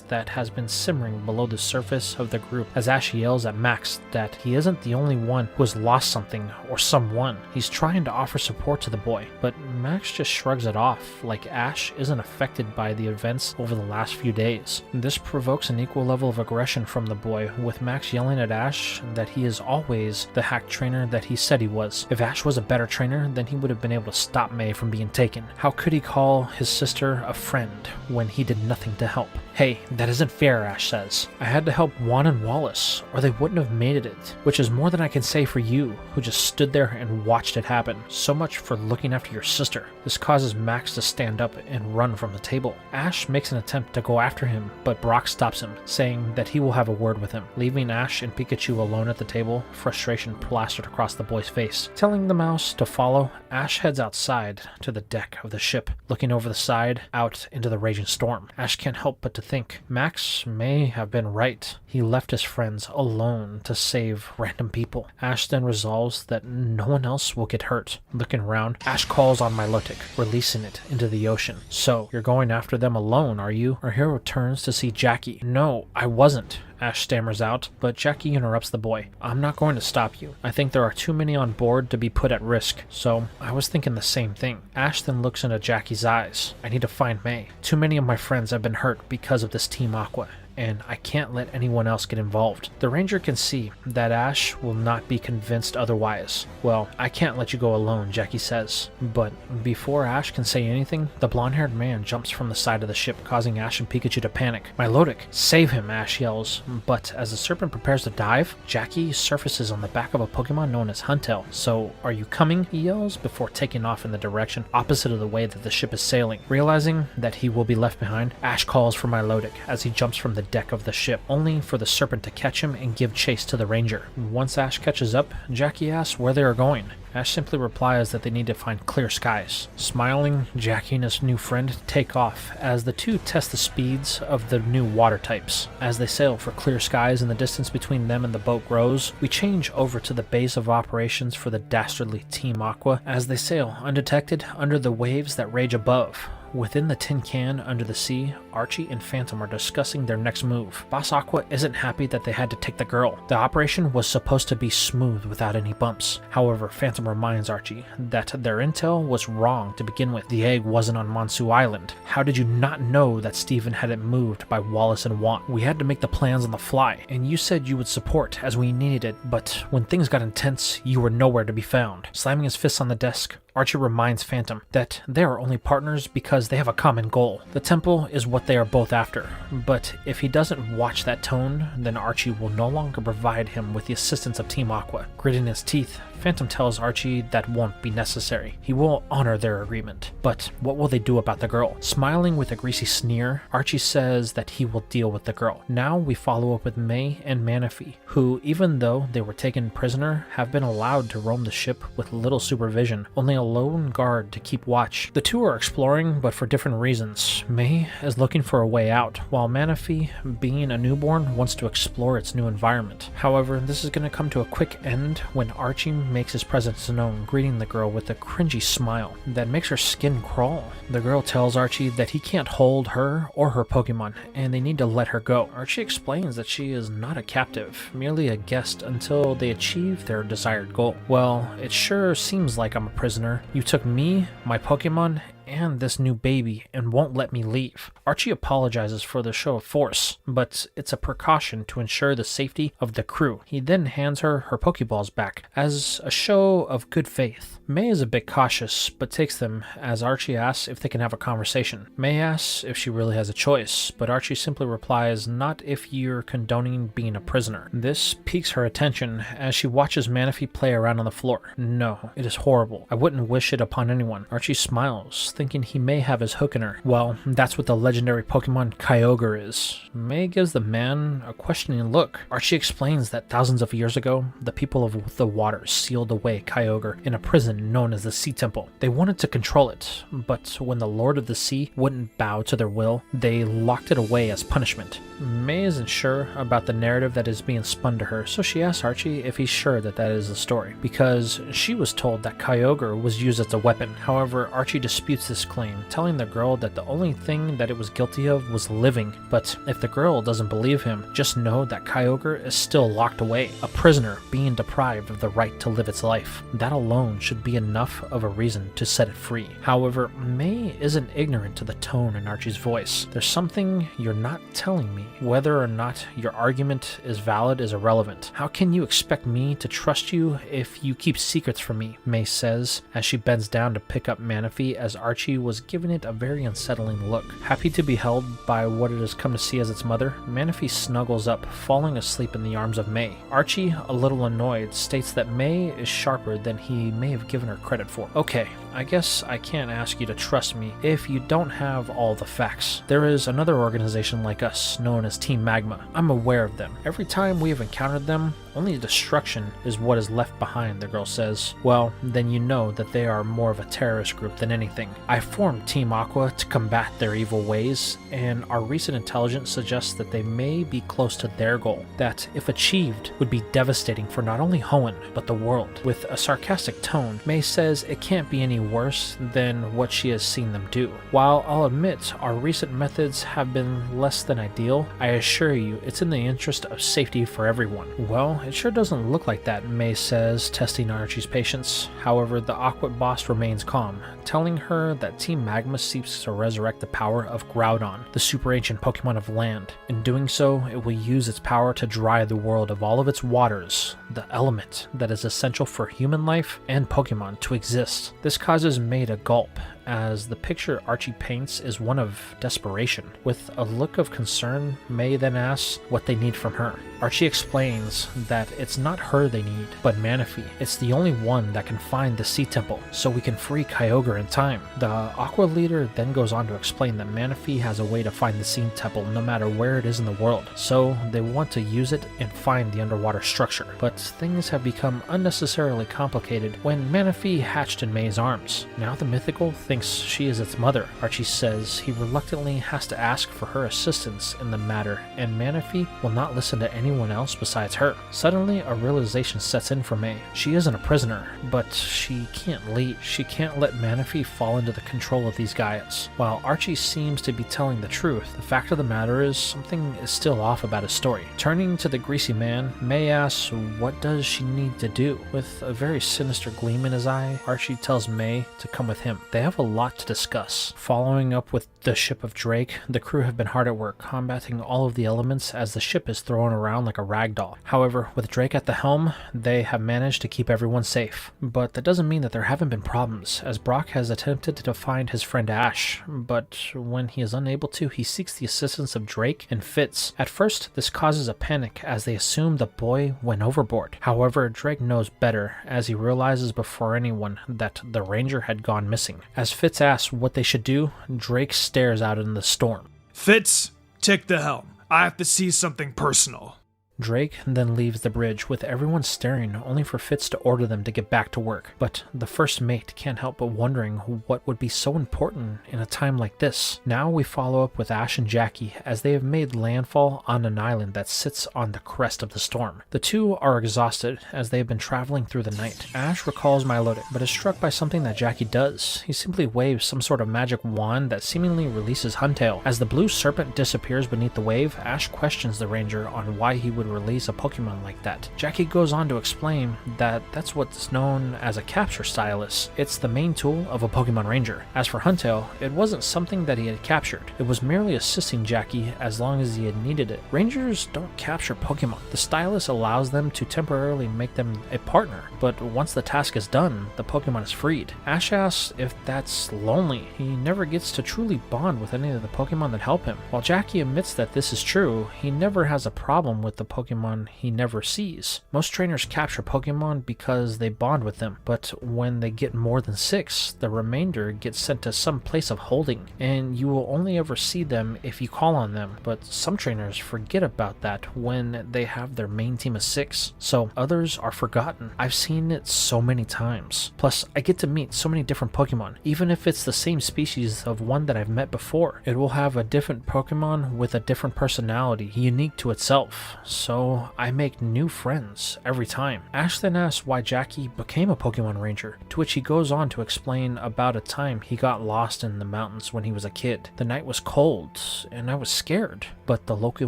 that has been simmering below the surface of the group as Ash yells at Max that he isn't the only one who has lost something or someone. He's trying to offer support to the boy, but Max just shrugs it off like Ash isn't affected by the events over the last few days. This provokes an equal level of aggression from the boy, with Max yelling at Ash that he is always the hack trainer that he said he was. If Ash was a better trainer, then he would have been able to stop May from being taken. How could he call his sister a friend when he did nothing to help? Hey, that isn't fair, Ash says. I had to help Juan and Wallace, or they wouldn't have made it, which is more than I can say for you, who just stood there and watched it happen. So much for looking after your sister. This causes Max to stand up and run from the table. Ash makes an attempt to go after him, but Brock stops him, saying that he will have a word with him. Leaving Ash and Pikachu alone at the table, frustration plastered across the boy's face. Telling the mouse to follow, Ash heads outside to the deck of the ship, looking over the side out into the raging storm. Ash can't help but to think Max may have been right. He left his friends alone to save random people. Ash then resolves that no one else will get hurt. Looking around, Ash calls on Milotic, releasing it into the ocean. So, you're going after them alone, are you? Our hero turns to see Jackie. No, I wasn't. Ash stammers out, but Jackie interrupts the boy. I'm not going to stop you. I think there are too many on board to be put at risk, so I was thinking the same thing. Ash then looks into Jackie's eyes. I need to find May. Too many of my friends have been hurt because of this Team Aqua, and I can't let anyone else get involved. The ranger can see that Ash will not be convinced otherwise. Well, I can't let you go alone, Jackie says. But before Ash can say anything, the blonde-haired man jumps from the side of the ship, causing Ash and Pikachu to panic. Milotic, save him, Ash yells. But as the serpent prepares to dive, Jackie surfaces on the back of a Pokemon known as Hoenn. So, are you coming? He yells before taking off in the direction opposite of the way that the ship is sailing. Realizing that he will be left behind, Ash calls for Milotic as he jumps from the deck of the ship, only for the serpent to catch him and give chase to the ranger. Once Ash catches up, Jackie asks where they are going. Ash simply replies that they need to find clear skies. Smiling, Jackie and his new friend take off as the two test the speeds of the new water types. As they sail for clear skies and the distance between them and the boat grows, we change over to the base of operations for the dastardly Team Aqua as they sail undetected under the waves that rage above. Within the tin can under the sea, Archie and Phantom are discussing their next move. Boss Aqua isn't happy that they had to take the girl. The operation was supposed to be smooth without any bumps. However, Phantom reminds Archie that their intel was wrong to begin with. The egg wasn't on Monsu Island. How did you not know that Steven had it moved by Wallace and Want? We had to make the plans on the fly, and you said you would support as we needed it, but when things got intense, you were nowhere to be found. Slamming his fists on the desk, Archie reminds Phantom that they are only partners because they have a common goal. The temple is what they are both after, but if he doesn't watch that tone, then Archie will no longer provide him with the assistance of Team Aqua. Gritting his teeth, Phantom tells Archie that won't be necessary. He will honor their agreement. But what will they do about the girl? Smiling with a greasy sneer, Archie says that he will deal with the girl. Now we follow up with May and Manaphy, who, even though they were taken prisoner, have been allowed to roam the ship with little supervision, only a lone guard to keep watch. The two are exploring, but for different reasons. May is looking for a way out, while Manaphy, being a newborn, wants to explore its new environment. However, this is going to come to a quick end when Archie makes his presence known, greeting the girl with a cringy smile that makes her skin crawl. The girl tells Archie that he can't hold her or her Pokémon, and they need to let her go. Archie explains that she is not a captive, merely a guest until they achieve their desired goal. Well, it sure seems like I'm a prisoner. You took me, my Pokémon, and this new baby and won't let me leave. Archie apologizes for the show of force, but it's a precaution to ensure the safety of the crew. He then hands her her Pokeballs back as a show of good faith. May is a bit cautious, but takes them as Archie asks if they can have a conversation. May asks if she really has a choice, but Archie simply replies, not if you're condoning being a prisoner. This piques her attention as she watches Manaphy play around on the floor. No, it is horrible. I wouldn't wish it upon anyone. Archie smiles, thinking he may have his hook in her. Well, that's what the legendary Pokemon Kyogre is. May gives the man a questioning look. Archie explains that thousands of years ago, the people of the waters sealed away Kyogre in a prison known as the Sea Temple. They wanted to control it, but when the Lord of the Sea wouldn't bow to their will, they locked it away as punishment. May isn't sure about the narrative that is being spun to her, so she asks Archie if he's sure that that is the story, because she was told that Kyogre was used as a weapon. However, Archie disputes this claim, telling the girl that the only thing that it was guilty of was living. But if the girl doesn't believe him, just know that Kyogre is still locked away, a prisoner being deprived of the right to live its life. That alone should be enough of a reason to set it free. However, May isn't ignorant to the tone in Archie's voice. There's something you're not telling me. Whether or not your argument is valid is irrelevant. How can you expect me to trust you if you keep secrets from me? May says as she bends down to pick up Manaphy as Archie was giving it a very unsettling look. Happy to be held by what it has come to see as its mother, Manaphy snuggles up, falling asleep in the arms of May. Archie, a little annoyed, states that May is sharper than he may have given her credit for. Okay, I guess I can't ask you to trust me if you don't have all the facts. There is another organization like us known as Team Magma. I'm aware of them. Every time we have encountered them, only destruction is what is left behind, the girl says. Well, then you know that they are more of a terrorist group than anything. I formed Team Aqua to combat their evil ways, and our recent intelligence suggests that they may be close to their goal, that, if achieved, would be devastating for not only Hoenn, but the world. With a sarcastic tone, May says it can't be any worse than what she has seen them do. While I'll admit our recent methods have been less than ideal, I assure you it's in the interest of safety for everyone. Well, it sure doesn't look like that, May says, testing Archie's patience. However, the Aqua boss remains calm, telling her that Team Magma seeks to resurrect the power of Groudon, the super ancient Pokemon of land. In doing so, it will use its power to dry the world of all of its waters, the element that is essential for human life and Pokemon to exist. This causes May to gulp as the picture Archie paints is one of desperation. With a look of concern, May then asks what they need from her. Archie explains that it's not her they need, but Manaphy. It's the only one that can find the Sea Temple, so we can free Kyogre in time. The Aqua leader then goes on to explain that Manaphy has a way to find the Sea Temple no matter where it is in the world, so they want to use it and find the underwater structure. But things have become unnecessarily complicated when Manaphy hatched in May's arms. Now the mythical thinks she is its mother. Archie says he reluctantly has to ask for her assistance in the matter, and Manaphy will not listen to anyone else besides her. Suddenly, a realization sets in for May. She isn't a prisoner, but she can't leave. She can't let Manaphy fall into the control of these Gaias. While Archie seems to be telling the truth, the fact of the matter is something is still off about his story. Turning to the greasy man, May asks what does she need to do? With a very sinister gleam in his eye, Archie tells May to come with him. They have a lot to discuss. Following up with the ship of Drake, the crew have been hard at work combating all of the elements as the ship is thrown around like a rag doll. However, with Drake at the helm, they have managed to keep everyone safe. But that doesn't mean that there haven't been problems, as Brock has attempted to find his friend Ash, but when he is unable to, he seeks the assistance of Drake and Fitz. At first, this causes a panic as they assume the boy went overboard. However, Drake knows better as he realizes before anyone that the ranger had gone missing. As Fitz asks what they should do, Drake stares out in the storm. Fitz, take the helm. I have to see something personal. Drake then leaves the bridge with everyone staring, only for Fitz to order them to get back to work. But the first mate can't help but wondering what would be so important in a time like this. Now we follow up with Ash and Jackie as they have made landfall on an island that sits on the crest of the storm. The two are exhausted as they have been traveling through the night. Ash recalls Milotic, but is struck by something that Jackie does. He simply waves some sort of magic wand that seemingly releases Huntail. As the blue serpent disappears beneath the wave, Ash questions the ranger on why he would release a Pokemon like that. Jackie goes on to explain that that's what's known as a capture stylus. It's the main tool of a Pokemon Ranger. As for Huntail, it wasn't something that he had captured. It was merely assisting Jackie as long as he had needed it. Rangers don't capture Pokemon. The stylus allows them to temporarily make them a partner, but once the task is done, the Pokemon is freed. Ash asks if that's lonely. He never gets to truly bond with any of the Pokemon that help him. While Jackie admits that this is true, he never has a problem with the Pokemon he never sees. Most trainers capture Pokemon because they bond with them, but when they get more than 6, the remainder gets sent to some place of holding, and you will only ever see them if you call on them. But some trainers forget about that when they have their main team of 6, so others are forgotten. I've seen it so many times. Plus, I get to meet so many different Pokemon. Even if it's the same species of one that I've met before, it will have a different Pokemon with a different personality, unique to itself. So I make new friends every time. Ash then asks why Jackie became a Pokemon Ranger, to which he goes on to explain about a time he got lost in the mountains when he was a kid. The night was cold, and I was scared, but the local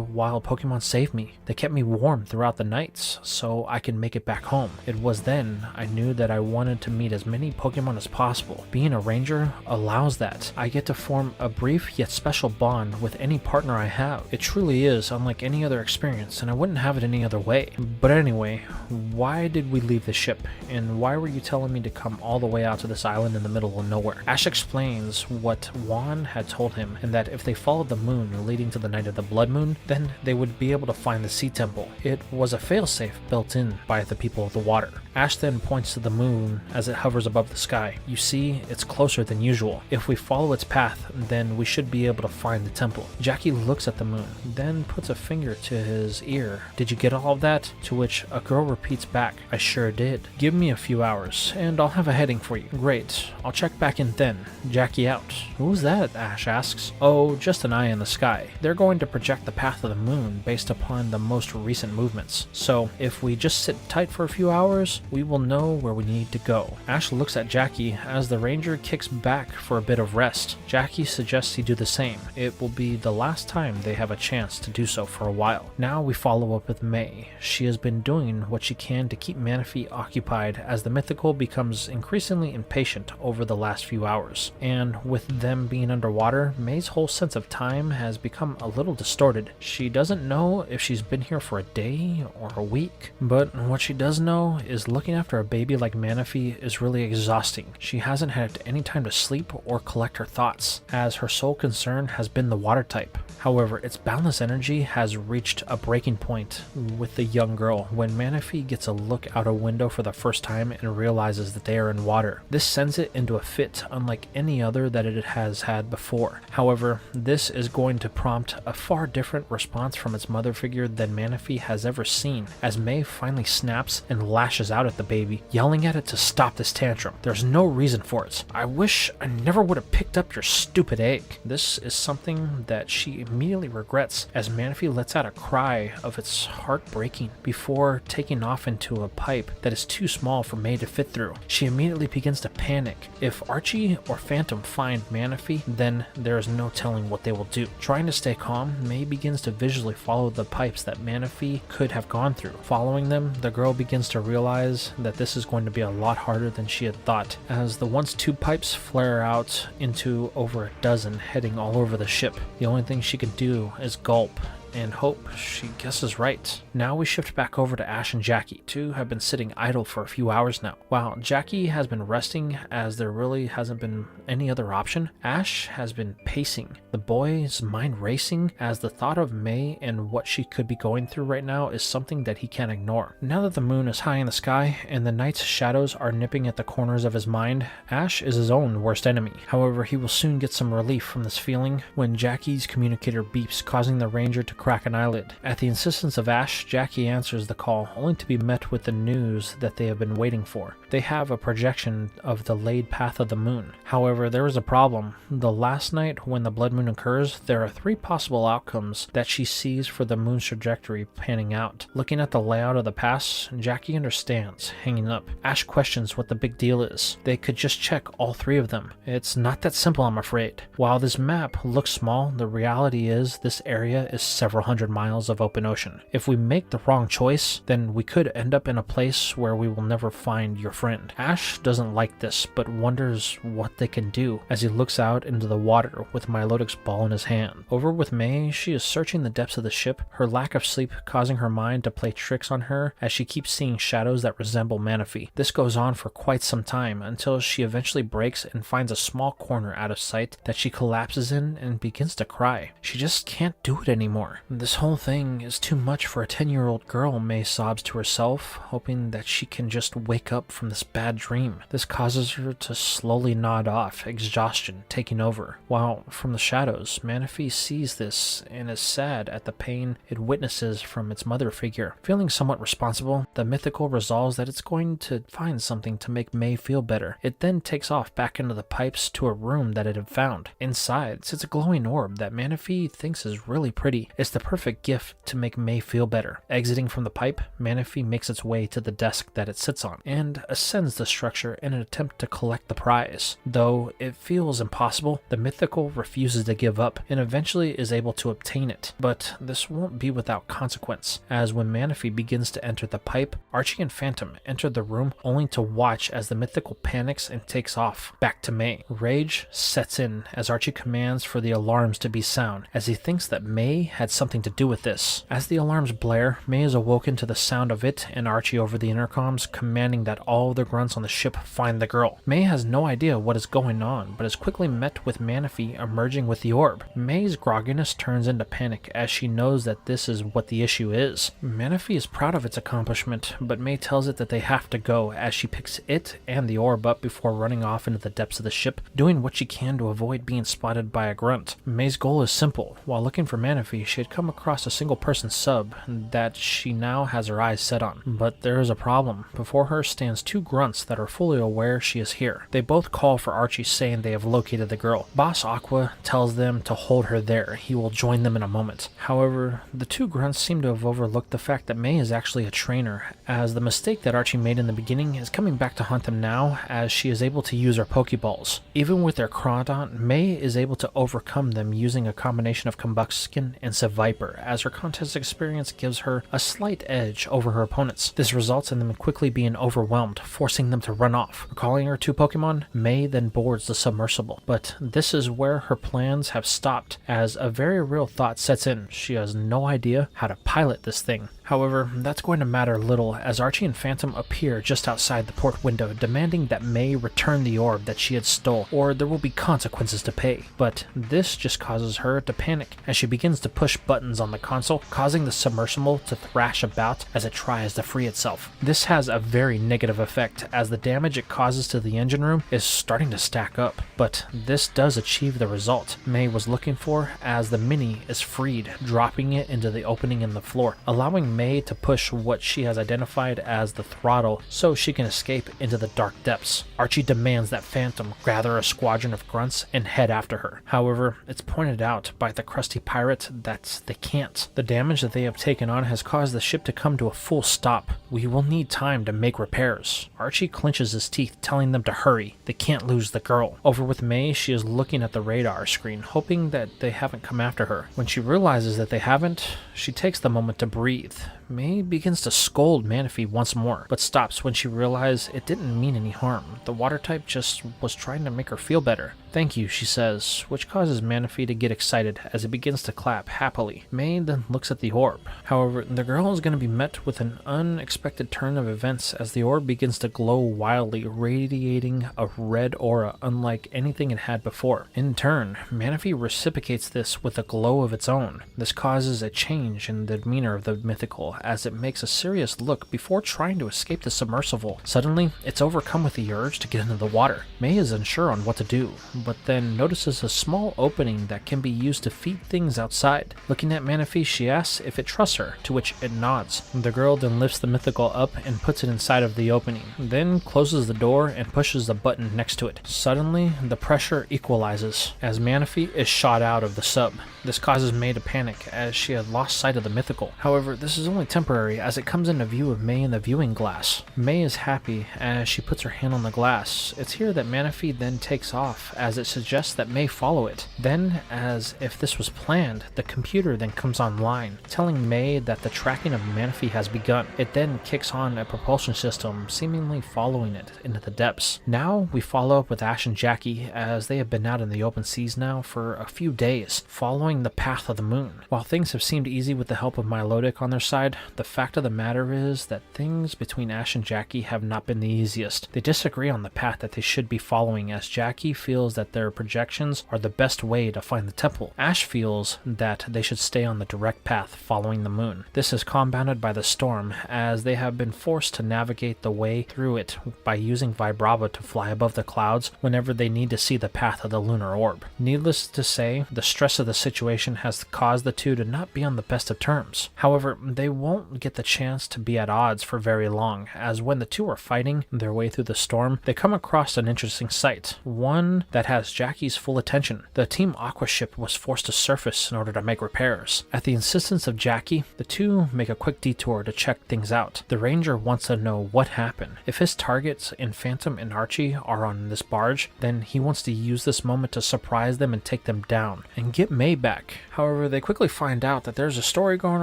wild Pokemon saved me. They kept me warm throughout the nights, so I could make it back home. It was then I knew that I wanted to meet as many Pokemon as possible. Being a Ranger allows that. I get to form a brief yet special bond with any partner I have. It truly is unlike any other experience, and I wouldn't have it any other way. But anyway, why did we leave the ship, and why were you telling me to come all the way out to this island in the middle of nowhere? Ash explains what Hoenn had told him, and that if they followed the moon leading to the night of the blood moon, then they would be able to find the Sea Temple. It was a failsafe built in by the people of the water. Ash then points to the moon as it hovers above the sky. You see, it's closer than usual. If we follow its path, then we should be able to find the temple. Jackie looks at the moon, then puts a finger to his ear. Did you get all of that? To which a girl repeats back, I sure did. Give me a few hours, and I'll have a heading for you. Great. I'll check back in then. Jackie out. Who's that? Ash asks. Oh, just an eye in the sky. They're going to project the path of the moon based upon the most recent movements. So if we just sit tight for a few hours, we will know where we need to go. Ash looks at Jackie as the ranger kicks back for a bit of rest. Jackie suggests he do the same. It will be the last time they have a chance to do so for a while. Now we follow follow up with May. She has been doing what she can to keep Manaphy occupied as the mythical becomes increasingly impatient over the last few hours. And with them being underwater, May's whole sense of time has become a little distorted. She doesn't know if she's been here for a day or a week, but what she does know is looking after a baby like Manaphy is really exhausting. She hasn't had any time to sleep or collect her thoughts, as her sole concern has been the water type. However, its boundless energy has reached a breaking point with the young girl when Manaphy gets a look out a window for the first time and realizes that they are in water. This sends it into a fit unlike any other that it has had before. However, this is going to prompt a far different response from its mother figure than Manaphy has ever seen, as May finally snaps and lashes out at the baby, yelling at it to stop this tantrum. There's no reason for it. I wish I never would have picked up your stupid egg. This is something that she immediately regrets as Manaphy lets out a cry of its heart breaking before taking off into a pipe that is too small for May to fit through. She immediately begins to panic. If Archie or Phantom find Manaphy, then there is no telling what they will do. Trying to stay calm, May begins to visually follow the pipes that Manaphy could have gone through. Following them, the girl begins to realize that this is going to be a lot harder than she had thought, as the once two pipes flare out into over a dozen heading all over the ship. The only thing she can do is gulp and hope she guesses right. Now we shift back over to Ash and Jackie. Two have been sitting idle for a few hours now. While Jackie has been resting as there really hasn't been any other option, Ash has been pacing, the boy's mind racing as the thought of May and what she could be going through right now is something that he can't ignore. Now that the moon is high in the sky and the night's shadows are nipping at the corners of his mind, Ash is his own worst enemy. However, he will soon get some relief from this feeling when Jackie's communicator beeps, causing the ranger to crack an eyelid. At the insistence of Ash, Jackie answers the call, only to be met with the news that they have been waiting for. They have a projection of the laid path of the moon. However, there is a problem. The last night when the blood moon occurs, there are three possible outcomes that she sees for the moon's trajectory panning out. Looking at the layout of the pass, Jackie understands, hanging up. Ash questions what the big deal is. They could just check all three of them. It's not that simple, I'm afraid. While this map looks small, the reality is this area is several hundred miles of open ocean. If we make the wrong choice, then we could end up in a place where we will never find your friend. Ash doesn't like this, but wonders what they can do as he looks out into the water with Milotic's ball in his hand. Over with May, she is searching the depths of the ship, her lack of sleep causing her mind to play tricks on her as she keeps seeing shadows that resemble Manaphy. This goes on for quite some time until she eventually breaks and finds a small corner out of sight that she collapses in and begins to cry. She just can't do it anymore. This whole thing is too much for a 10-year-old girl, May sobs to herself, hoping that she can just wake up from this bad dream. This causes her to slowly nod off, exhaustion taking over. While from the shadows, Manaphy sees this and is sad at the pain it witnesses from its mother figure. Feeling somewhat responsible, the mythical resolves that it's going to find something to make May feel better. It then takes off back into the pipes to a room that it had found. Inside sits a glowing orb that Manaphy thinks is really pretty. It's the perfect gift to make May feel better. Exiting from the pipe, Manaphy makes its way to the desk that it sits on and ascends the structure in an attempt to collect the prize. Though it feels impossible, the mythical refuses to give up and eventually is able to obtain it. But this won't be without consequence, as when Manaphy begins to enter the pipe, Archie and Phantom enter the room only to watch as the mythical panics and takes off. Back to May. Rage sets in as Archie commands for the alarms to be sound, as he thinks that May had something to do with this. As the alarms blare, May is awoken to the sound of it and Archie over the intercoms commanding that all the grunts on the ship find the girl. May has no idea what is going on, but is quickly met with Manaphy emerging with the orb. May's grogginess turns into panic as she knows that this is what the issue is. Manaphy is proud of its accomplishment, but May tells it that they have to go as she picks it and the orb up before running off into the depths of the ship, doing what she can to avoid being spotted by a grunt. May's goal is simple. While looking for Manaphy, she had come across a single-person sub that she now has her eyes set on. But there is a problem. Before her stands two two grunts that are fully aware she is here. They both call for Archie, saying they have located the girl. Boss Aqua tells them to hold her there. He will join them in a moment. However, the two grunts seem to have overlooked the fact that May is actually a trainer, as the mistake that Archie made in the beginning is coming back to haunt them now, as she is able to use her Pokeballs. Even with their Crawdaunt, May is able to overcome them using a combination of Combuskin and Seviper, as her contest experience gives her a slight edge over her opponents. This results in them quickly being overwhelmed, forcing them to run off. Recalling her two Pokemon, May then boards the submersible, but this is where her plans have stopped, as a very real thought sets in. She has no idea how to pilot this thing. However, that's going to matter little, as Archie and Phantom appear just outside the port window, demanding that May return the orb that she had stole, or there will be consequences to pay. But this just causes her to panic, as she begins to push buttons on the console, causing the submersible to thrash about as it tries to free itself. This has a very negative effect, as the damage it causes to the engine room is starting to stack up, but this does achieve the result May was looking for, as the Mini is freed, dropping it into the opening in the floor, allowing May to push what she has identified as the throttle so she can escape into the dark depths. Archie demands that Phantom gather a squadron of grunts and head after her. However, it's pointed out by the crusty pirate that they can't. The damage that they have taken on has caused the ship to come to a full stop. We will need time to make repairs. Archie clenches his teeth, telling them to hurry. They can't lose the girl. Over with May, she is looking at the radar screen, hoping that they haven't come after her. When she realizes that they haven't, she takes the moment to breathe. May begins to scold Manaphy once more, but stops when she realizes it didn't mean any harm. The water type just was trying to make her feel better. "Thank you," she says, which causes Manaphy to get excited as it begins to clap happily. May then looks at the orb. However, the girl is going to be met with an unexpected turn of events as the orb begins to glow wildly, radiating a red aura unlike anything it had before. In turn, Manaphy reciprocates this with a glow of its own. This causes a change in the demeanor of the mythical, as it makes a serious look before trying to escape the submersible. Suddenly, it's overcome with the urge to get into the water. May is unsure on what to do, but then notices a small opening that can be used to feed things outside. Looking at Manaphy, she asks if it trusts her, to which it nods. The girl then lifts the mythical up and puts it inside of the opening, then closes the door and pushes the button next to it. Suddenly, the pressure equalizes as Manaphy is shot out of the sub. This causes May to panic, as she had lost sight of the mythical. However, this is only temporary, as it comes into view of May in the viewing glass. May is happy as she puts her hand on the glass. It's here that Manaphy then takes off, as it suggests that May follow it. Then, as if this was planned, the computer then comes online, telling May that the tracking of Manaphy has begun. It then kicks on a propulsion system, seemingly following it into the depths. Now we follow up with Ash and Jackie, as they have been out in the open seas now for a few days, following the path of the moon. While things have seemed easy with the help of Milotic on their side, the fact of the matter is that things between Ash and Jackie have not been the easiest. They disagree on the path that they should be following, as Jackie feels that their projections are the best way to find the temple. Ash feels that they should stay on the direct path following the moon. This is compounded by the storm, as they have been forced to navigate the way through it by using Vibrava to fly above the clouds whenever they need to see the path of the lunar orb. Needless to say, the stress of the situation has caused the two to not be on the best of terms. However, they won't get the chance to be at odds for very long, as when the two are fighting their way through the storm, they come across an interesting sight, one that has Jackie's full attention. The Team Aqua ship was forced to surface in order to make repairs. At the insistence of Jackie, the two make a quick detour to check things out. The Ranger wants to know what happened. If his targets in Phantom and Archie are on this barge, then he wants to use this moment to surprise them and take them down, and get May back. However, they quickly find out that there's a story going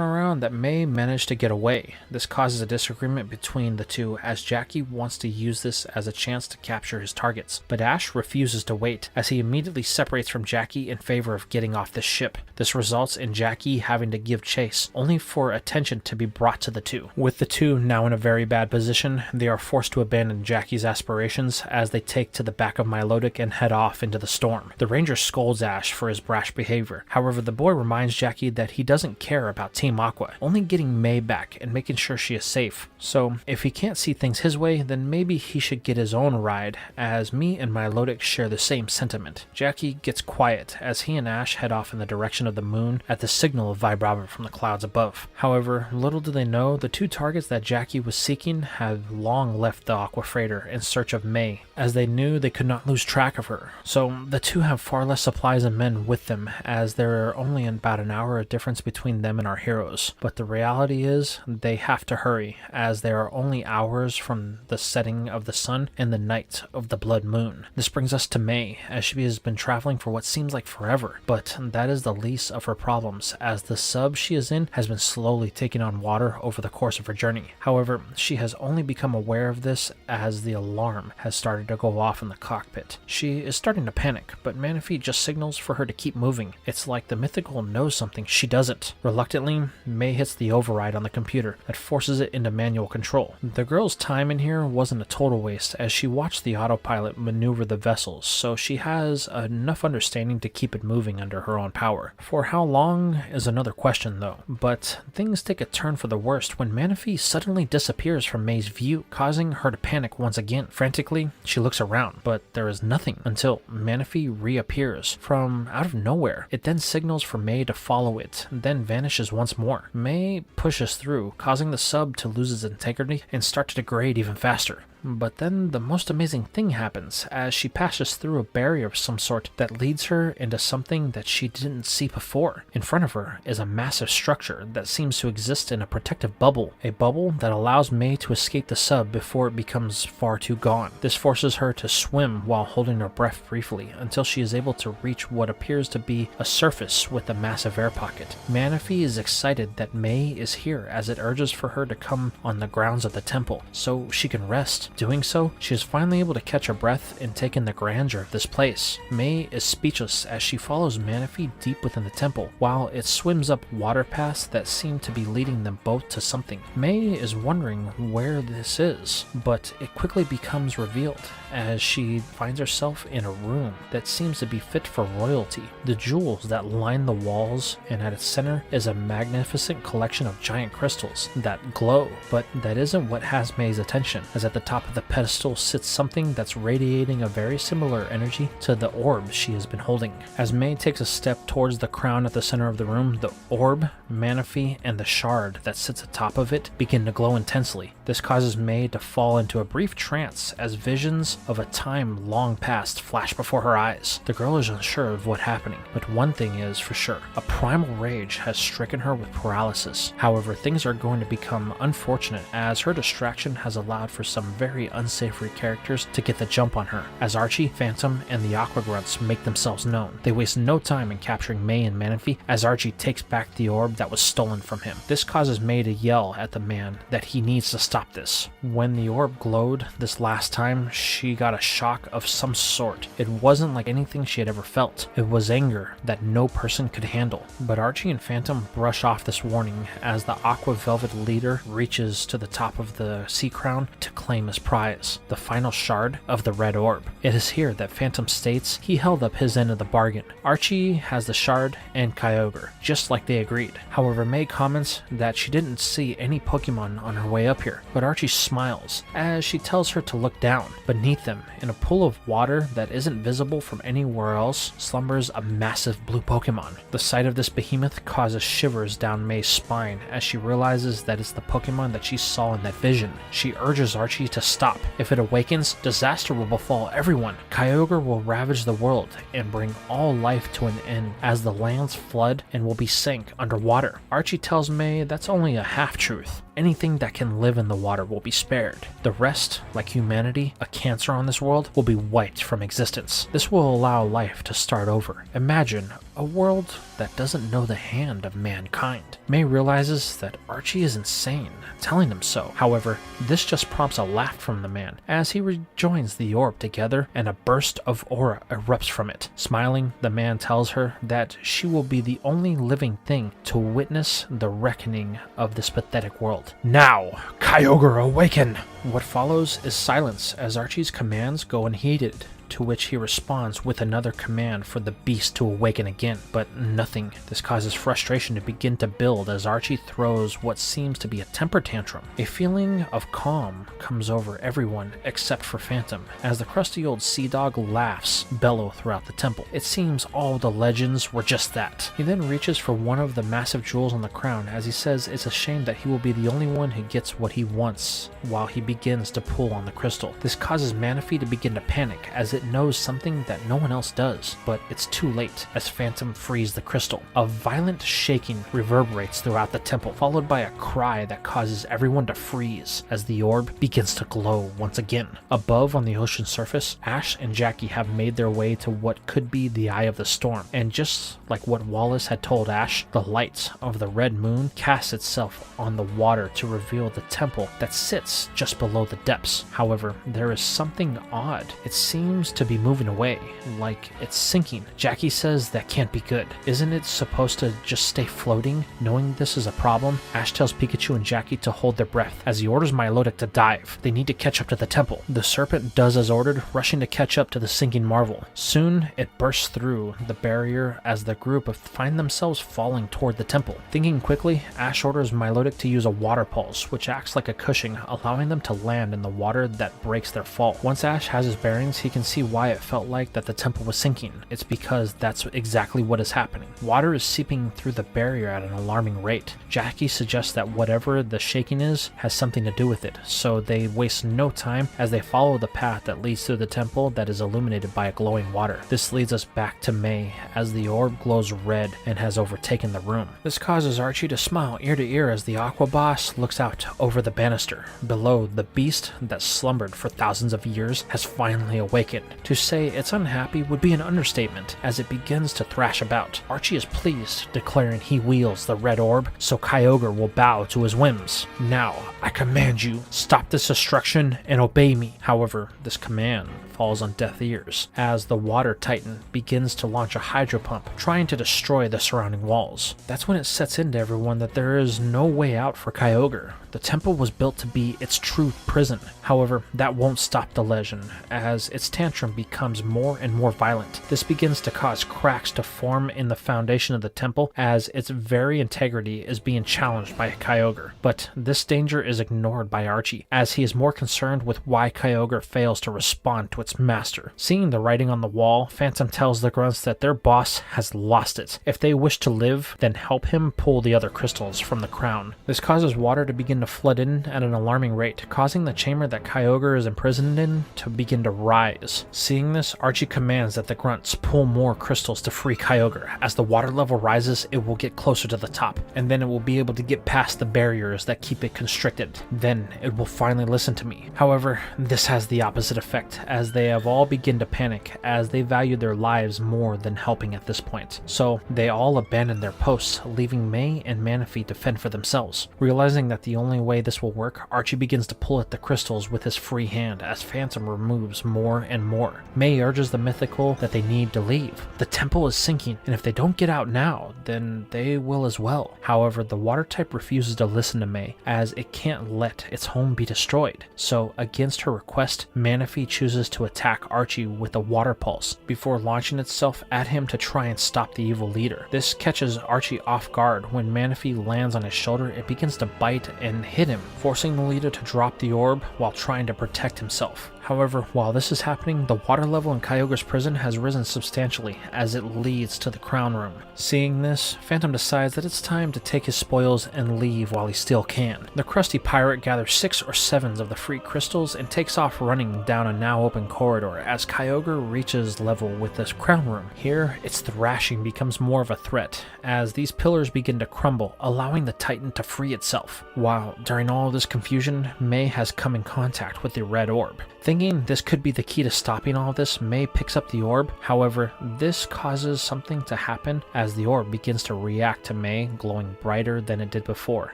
around that May managed to get away. This causes a disagreement between the two, as Jackie wants to use this as a chance to capture his targets. But Ash refuses to wait, as he immediately separates from Jackie in favor of getting off the ship. This results in Jackie having to give chase, only for attention to be brought to the two. With the two now in a very bad position, they are forced to abandon Jackie's aspirations as they take to the back of Milotic and head off into the storm. The Ranger scolds Ash for his brash behavior. However, the boy reminds Jackie that he doesn't care about Team Aqua, only getting May back and making sure she is safe. So, if he can't see things his way, then maybe he should get his own ride, as me and Milotic share the same same sentiment. Jackie gets quiet as he and Ash head off in the direction of the moon at the signal of vibrava from the clouds above. However, little do they know, the two targets that Jackie was seeking had long left the Aqua Freighter in search of May, as they knew they could not lose track of her. So the two have far less supplies and men with them, as there are only about an hour of difference between them and our heroes. But the reality is, they have to hurry, as there are only hours from the setting of the sun and the night of the blood moon. This brings us to May, as she has been traveling for what seems like forever, but that is the least of her problems, as the sub she is in has been slowly taking on water over the course of her journey. However, she has only become aware of this as the alarm has started to go off in the cockpit. She is starting to panic, but Manaphy just signals for her to keep moving. It's like the mythical knows something she doesn't. Reluctantly, May hits the override on the computer that forces it into manual control. The girl's time in here wasn't a total waste, as she watched the autopilot maneuver the vessels, so she has enough understanding to keep it moving under her own power. For how long is another question though, but things take a turn for the worst when Manaphy suddenly disappears from May's view, causing her to panic once again. Frantically, she looks around, but there is nothing until Manaphy reappears from out of nowhere. It then signals for May to follow it, then vanishes once more. May pushes through, causing the sub to lose its integrity and start to degrade even faster. But then the most amazing thing happens as she passes through a barrier of some sort that leads her into something that she didn't see before. In front of her is a massive structure that seems to exist in a protective bubble, a bubble that allows May to escape the sub before it becomes far too gone. This forces her to swim while holding her breath briefly until she is able to reach what appears to be a surface with a massive air pocket. Manaphy is excited that May is here as it urges for her to come on the grounds of the temple so she can rest. Doing so, she is finally able to catch her breath and take in the grandeur of this place. May is speechless as she follows Manaphy deep within the temple, while it swims up water paths that seem to be leading them both to something. May is wondering where this is, but it quickly becomes revealed as she finds herself in a room that seems to be fit for royalty. The jewels that line the walls, and at its center is a magnificent collection of giant crystals that glow, but that isn't what has May's attention, as at the top of the pedestal sits something that's radiating a very similar energy to the orb she has been holding. As May takes a step towards the crown at the center of the room, the orb, Manaphy, and the shard that sits atop of it begin to glow intensely. This causes May to fall into a brief trance as visions of a time long past flash before her eyes. The girl is unsure of what's happening, but one thing is for sure: a primal rage has stricken her with paralysis. However, things are going to become unfortunate as her distraction has allowed for some very unsavory characters to get the jump on her, as Archie, Phantom, and the Aqua Grunts make themselves known. They waste no time in capturing May and Manaphy as Archie takes back the orb that was stolen from him. This causes May to yell at the man that he needs to stop this. When the orb glowed this last time, she got a shock of some sort. It wasn't like anything she had ever felt. It was anger that no person could handle. But Archie and Phantom brush off this warning as the Aqua Velvet leader reaches to the top of the sea crown to claim his prize, the final shard of the red orb. It is here that Phantom states he held up his end of the bargain. Archie has the shard and Kyogre, just like they agreed. However, May comments that she didn't see any Pokemon on her way up here, but Archie smiles as she tells her to look down. Beneath them, in a pool of water that isn't visible from anywhere else, slumbers a massive blue Pokemon. The sight of this behemoth causes shivers down May's spine as she realizes that it's the Pokemon that she saw in that vision. She urges Archie to stop. If it awakens, disaster will befall everyone. Kyogre will ravage the world and bring all life to an end as the lands flood and will be sank underwater. Archie tells May that's only a half-truth. Anything that can live in the water will be spared. The rest, like humanity, a cancer on this world, will be wiped from existence. This will allow life to start over. Imagine a world that doesn't know the hand of mankind. May realizes that Archie is insane, telling him so. However, this just prompts a laugh from the man as he rejoins the orb together and a burst of aura erupts from it. Smiling, the man tells her that she will be the only living thing to witness the reckoning of this pathetic world. Now, Kyogre, awaken! What follows is silence as Archie's commands go unheeded. to which he responds with another command for the beast to awaken again, but nothing. This causes frustration to begin to build as Archie throws what seems to be a temper tantrum. A feeling of calm comes over everyone except for Phantom, as the crusty old sea dog laughs bellow throughout the temple. It seems all the legends were just that. He then reaches for one of the massive jewels on the crown, as he says it's a shame that he will be the only one who gets what he wants, while he begins to pull on the crystal. This causes Manaphy to begin to panic, as it knows something that no one else does, but it's too late as Phantom frees the crystal. A violent shaking reverberates throughout the temple, followed by a cry that causes everyone to freeze as the orb begins to glow once again. Above on the ocean surface, Ash and Jackie have made their way to what could be the eye of the storm, and just like what Wallace had told Ash, the light of the red moon casts itself on the water to reveal the temple that sits just below the depths. However, there is something odd. It seems to be moving away, like it's sinking. Jackie says that can't be good. Isn't it supposed to just stay floating? Knowing this is a problem, Ash tells Pikachu and Jackie to hold their breath as he orders Milotic to dive. They need to catch up to the temple. The serpent does as ordered, rushing to catch up to the sinking marvel. Soon, it bursts through the barrier as the group find themselves falling toward the temple. Thinking quickly, Ash orders Milotic to use a water pulse, which acts like a cushion, allowing them to land in the water that breaks their fall. Once Ash has his bearings, he can see why it felt like that the temple was sinking. It's because that's exactly what is happening. Water is seeping through the barrier at an alarming rate. Jackie suggests that whatever the shaking is has something to do with it, so they waste no time as they follow the path that leads through the temple that is illuminated by a glowing water. This leads us back to May as the orb glows red and has overtaken the room. This causes Archie to smile ear to ear as the Aqua Boss looks out over the banister. Below, the beast that slumbered for thousands of years has finally awakened. To say it's unhappy would be an understatement as it begins to thrash about. Archie is pleased, declaring he wields the red orb so Kyogre will bow to his whims. Now, I command you, stop this destruction and obey me. However, this command falls on deaf ears as the water titan begins to launch a hydro pump, trying to destroy the surrounding walls. That's when it sets into everyone that there is no way out for Kyogre. The temple was built to be its true prison. However, that won't stop the legend, as its tantrum becomes more and more violent. This begins to cause cracks to form in the foundation of the temple as its very integrity is being challenged by Kyogre. But this danger is ignored by Archie, as he is more concerned with why Kyogre fails to respond to its master. Seeing the writing on the wall, Phantom tells the grunts that their boss has lost it. If they wish to live, then help him pull the other crystals from the crown. This causes water to begin to flood in at an alarming rate, causing the chamber that Kyogre is imprisoned in to begin to rise. Seeing this, Archie commands that the grunts pull more crystals to free Kyogre. As the water level rises, it will get closer to the top, and then it will be able to get past the barriers that keep it constricted. Then it will finally listen to me. However, this has the opposite effect, as they have all begin to panic as they value their lives more than helping at this point. So they all abandon their posts, leaving May and Manaphy to fend for themselves. Realizing that the only way this will work, Archie begins to pull at the crystals with his free hand as Phantom removes more and more. May urges the mythical that they need to leave. The temple is sinking, and if they don't get out now, then they will as well. However, the water type refuses to listen to May, as it can't let its home be destroyed. So against her request, Manaphy chooses to attack Archie with a water pulse before launching itself at him to try and stop the evil leader. This catches Archie off guard. When Manaphy lands on his shoulder, it begins to bite and hit him, forcing the leader to drop the orb while trying to protect himself. However, while this is happening, the water level in Kyogre's prison has risen substantially as it leads to the crown room. Seeing this, Phantom decides that it's time to take his spoils and leave while he still can. The crusty pirate gathers 6 or 7 of the free crystals and takes off running down a now open corridor as Kyogre reaches level with this crown room. Here, its thrashing becomes more of a threat as these pillars begin to crumble, allowing the Titan to free itself. While during all of this confusion, May has come in contact with the red orb. Thinking this could be the key to stopping all of this, May picks up the orb. However, this causes something to happen as the orb begins to react to May, glowing brighter than it did before.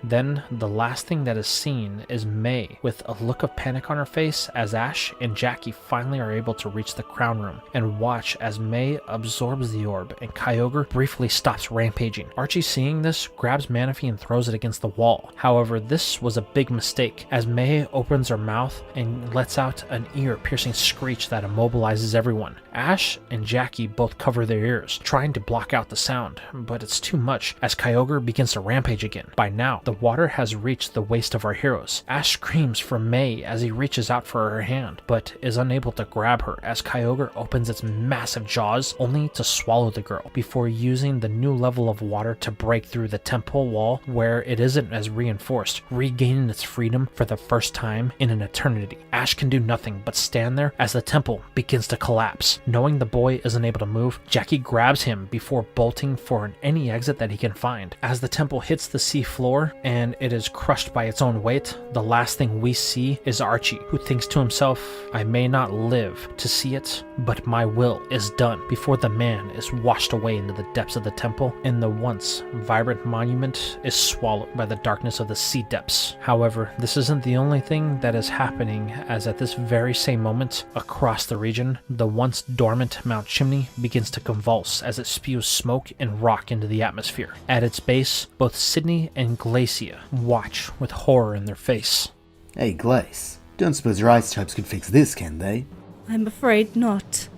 Then, the last thing that is seen is May with a look of panic on her face as Ash and Jackie finally are able to reach the crown room and watch as May absorbs the orb and Kyogre briefly stops rampaging. Archie, seeing this, grabs Manaphy and throws it against the wall. However, this was a big mistake as May opens her mouth and lets out an ear-piercing screech that immobilizes everyone. Ash and Jackie both cover their ears, trying to block out the sound, but it's too much as Kyogre begins to rampage again. By now, the water has reached the waist of our heroes. Ash screams for May as he reaches out for her hand, but is unable to grab her as Kyogre opens its massive jaws only to swallow the girl before using the new level of water to break through the temple wall where it isn't as reinforced, regaining its freedom for the first time in an eternity. Ash can do nothing but stand there as the temple begins to collapse. Knowing the boy isn't able to move, Jackie grabs him before bolting for any exit that he can find. As the temple hits the sea floor and it is crushed by its own weight, the last thing we see is Archie, who thinks to himself, "I may not live to see it, but my will is done," before the man is washed away into the depths of the temple and the once vibrant monument is swallowed by the darkness of the sea depths. However, this isn't the only thing that is happening, as at this very same moment, across the region, the once dormant Mount Chimney begins to convulse as it spews smoke and rock into the atmosphere. At its base, both Sydney and Glacia watch with horror in their face. Hey, Glace, don't suppose your ice types can fix this, can they? I'm afraid not.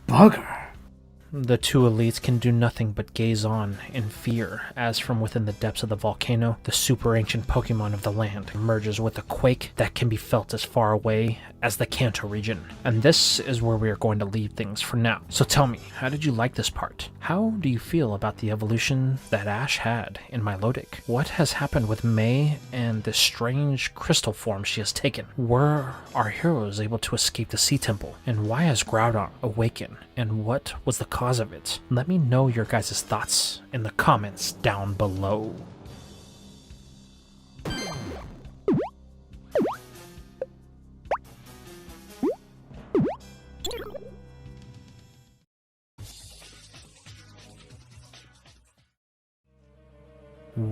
Bugger. The two elites can do nothing but gaze on in fear as from within the depths of the volcano, the super ancient Pokémon of the land emerges with a quake that can be felt as far away as the Kanto region. And this is where we are going to leave things for now. So tell me, how did you like this part? How do you feel about the evolution that Ash had in Milotic? What has happened with May and the strange crystal form she has taken? Were our heroes able to escape the Sea Temple? And why has Groudon awakened? And what was the cause of it? Let me know your guys' thoughts in the comments down below.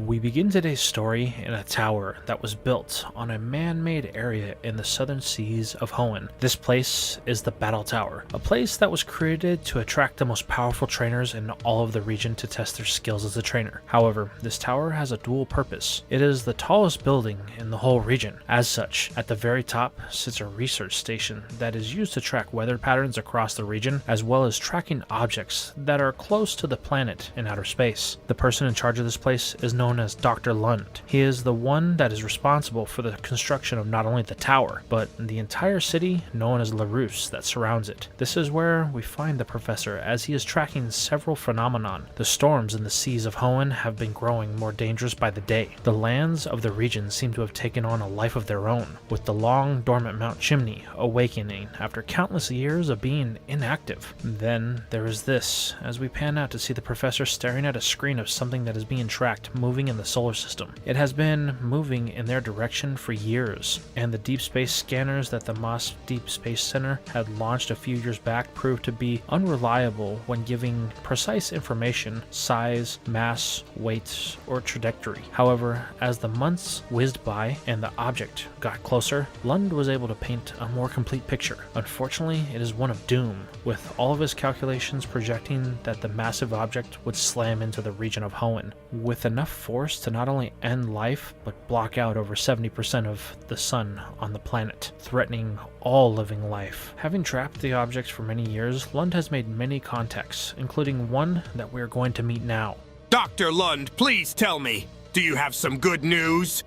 We begin today's story in a tower that was built on a man-made area in the southern seas of Hoenn. This place is the Battle Tower, a place that was created to attract the most powerful trainers in all of the region to test their skills as a trainer. However, this tower has a dual purpose. It is the tallest building in the whole region. As such, at the very top sits a research station that is used to track weather patterns across the region, as well as tracking objects that are close to the planet in outer space. The person in charge of this place is known as Dr. Lund. He is the one that is responsible for the construction of not only the tower, but the entire city known as LaRousse that surrounds it. This is where we find the professor as he is tracking several phenomenon. The storms in the seas of Hoenn have been growing more dangerous by the day. The lands of the region seem to have taken on a life of their own, with the long dormant Mount Chimney awakening after countless years of being inactive. Then there is this, as we pan out to see the professor staring at a screen of something that is being tracked moving in the solar system. It has been moving in their direction for years, and the deep space scanners that the Moss Deep Space Center had launched a few years back proved to be unreliable when giving precise information, size, mass, weight, or trajectory. However, as the months whizzed by and the object got closer, Lund was able to paint a more complete picture. Unfortunately, it is one of doom, with all of his calculations projecting that the massive object would slam into the region of Hoenn, with enough force to not only end life, but block out over 70% of the sun on the planet, threatening all living life. Having trapped the object for many years, Lund has made many contacts, including one that we are going to meet now. Dr. Lund, please tell me, do you have some good news?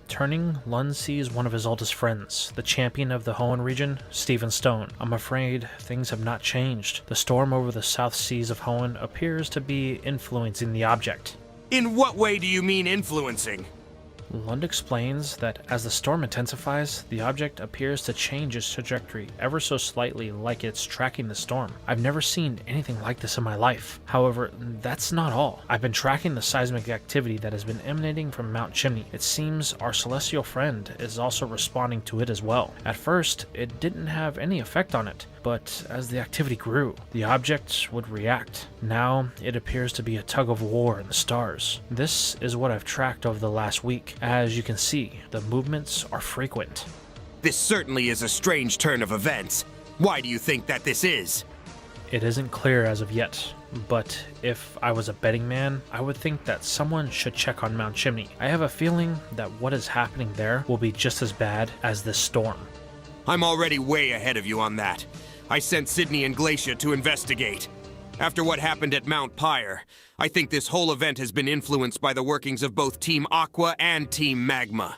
Turning, Lund sees one of his oldest friends, the champion of the Hoenn region, Stephen Stone. I'm afraid things have not changed. The storm over the south seas of Hoenn appears to be influencing the object. In what way do you mean influencing? Lund explains that as the storm intensifies, the object appears to change its trajectory ever so slightly, like it's tracking the storm. I've never seen anything like this in my life. However, that's not all. I've been tracking the seismic activity that has been emanating from Mount Chimney. It seems our celestial friend is also responding to it as well. At first, it didn't have any effect on it, but as the activity grew, the object would react. Now, it appears to be a tug of war in the stars. This is what I've tracked over the last week. As you can see, the movements are frequent. This certainly is a strange turn of events. Why do you think that this is? It isn't clear as of yet, but if I was a betting man, I would think that someone should check on Mount Chimney. I have a feeling that what is happening there will be just as bad as this storm. I'm already way ahead of you on that. I sent Sydney and Glacia to investigate. After what happened at Mount Pyre, I think this whole event has been influenced by the workings of both Team Aqua and Team Magma.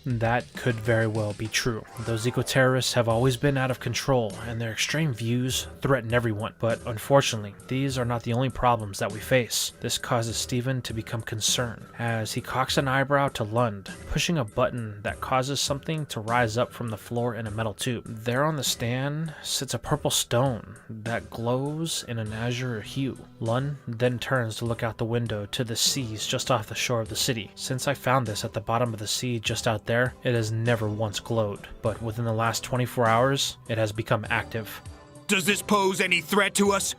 That could very well be true. Those eco-terrorists have always been out of control, and their extreme views threaten everyone. But unfortunately, these are not the only problems that we face. This causes Steven to become concerned, as he cocks an eyebrow to Lund, pushing a button that causes something to rise up from the floor in a metal tube. There on the stand sits a purple stone that glows in an azure hue. Lund then turns to look out the window to the seas just off the shore of the city. Since I found this at the bottom of the sea just out there, it has never once glowed, but within the last 24 hours, it has become active. Does this pose any threat to us?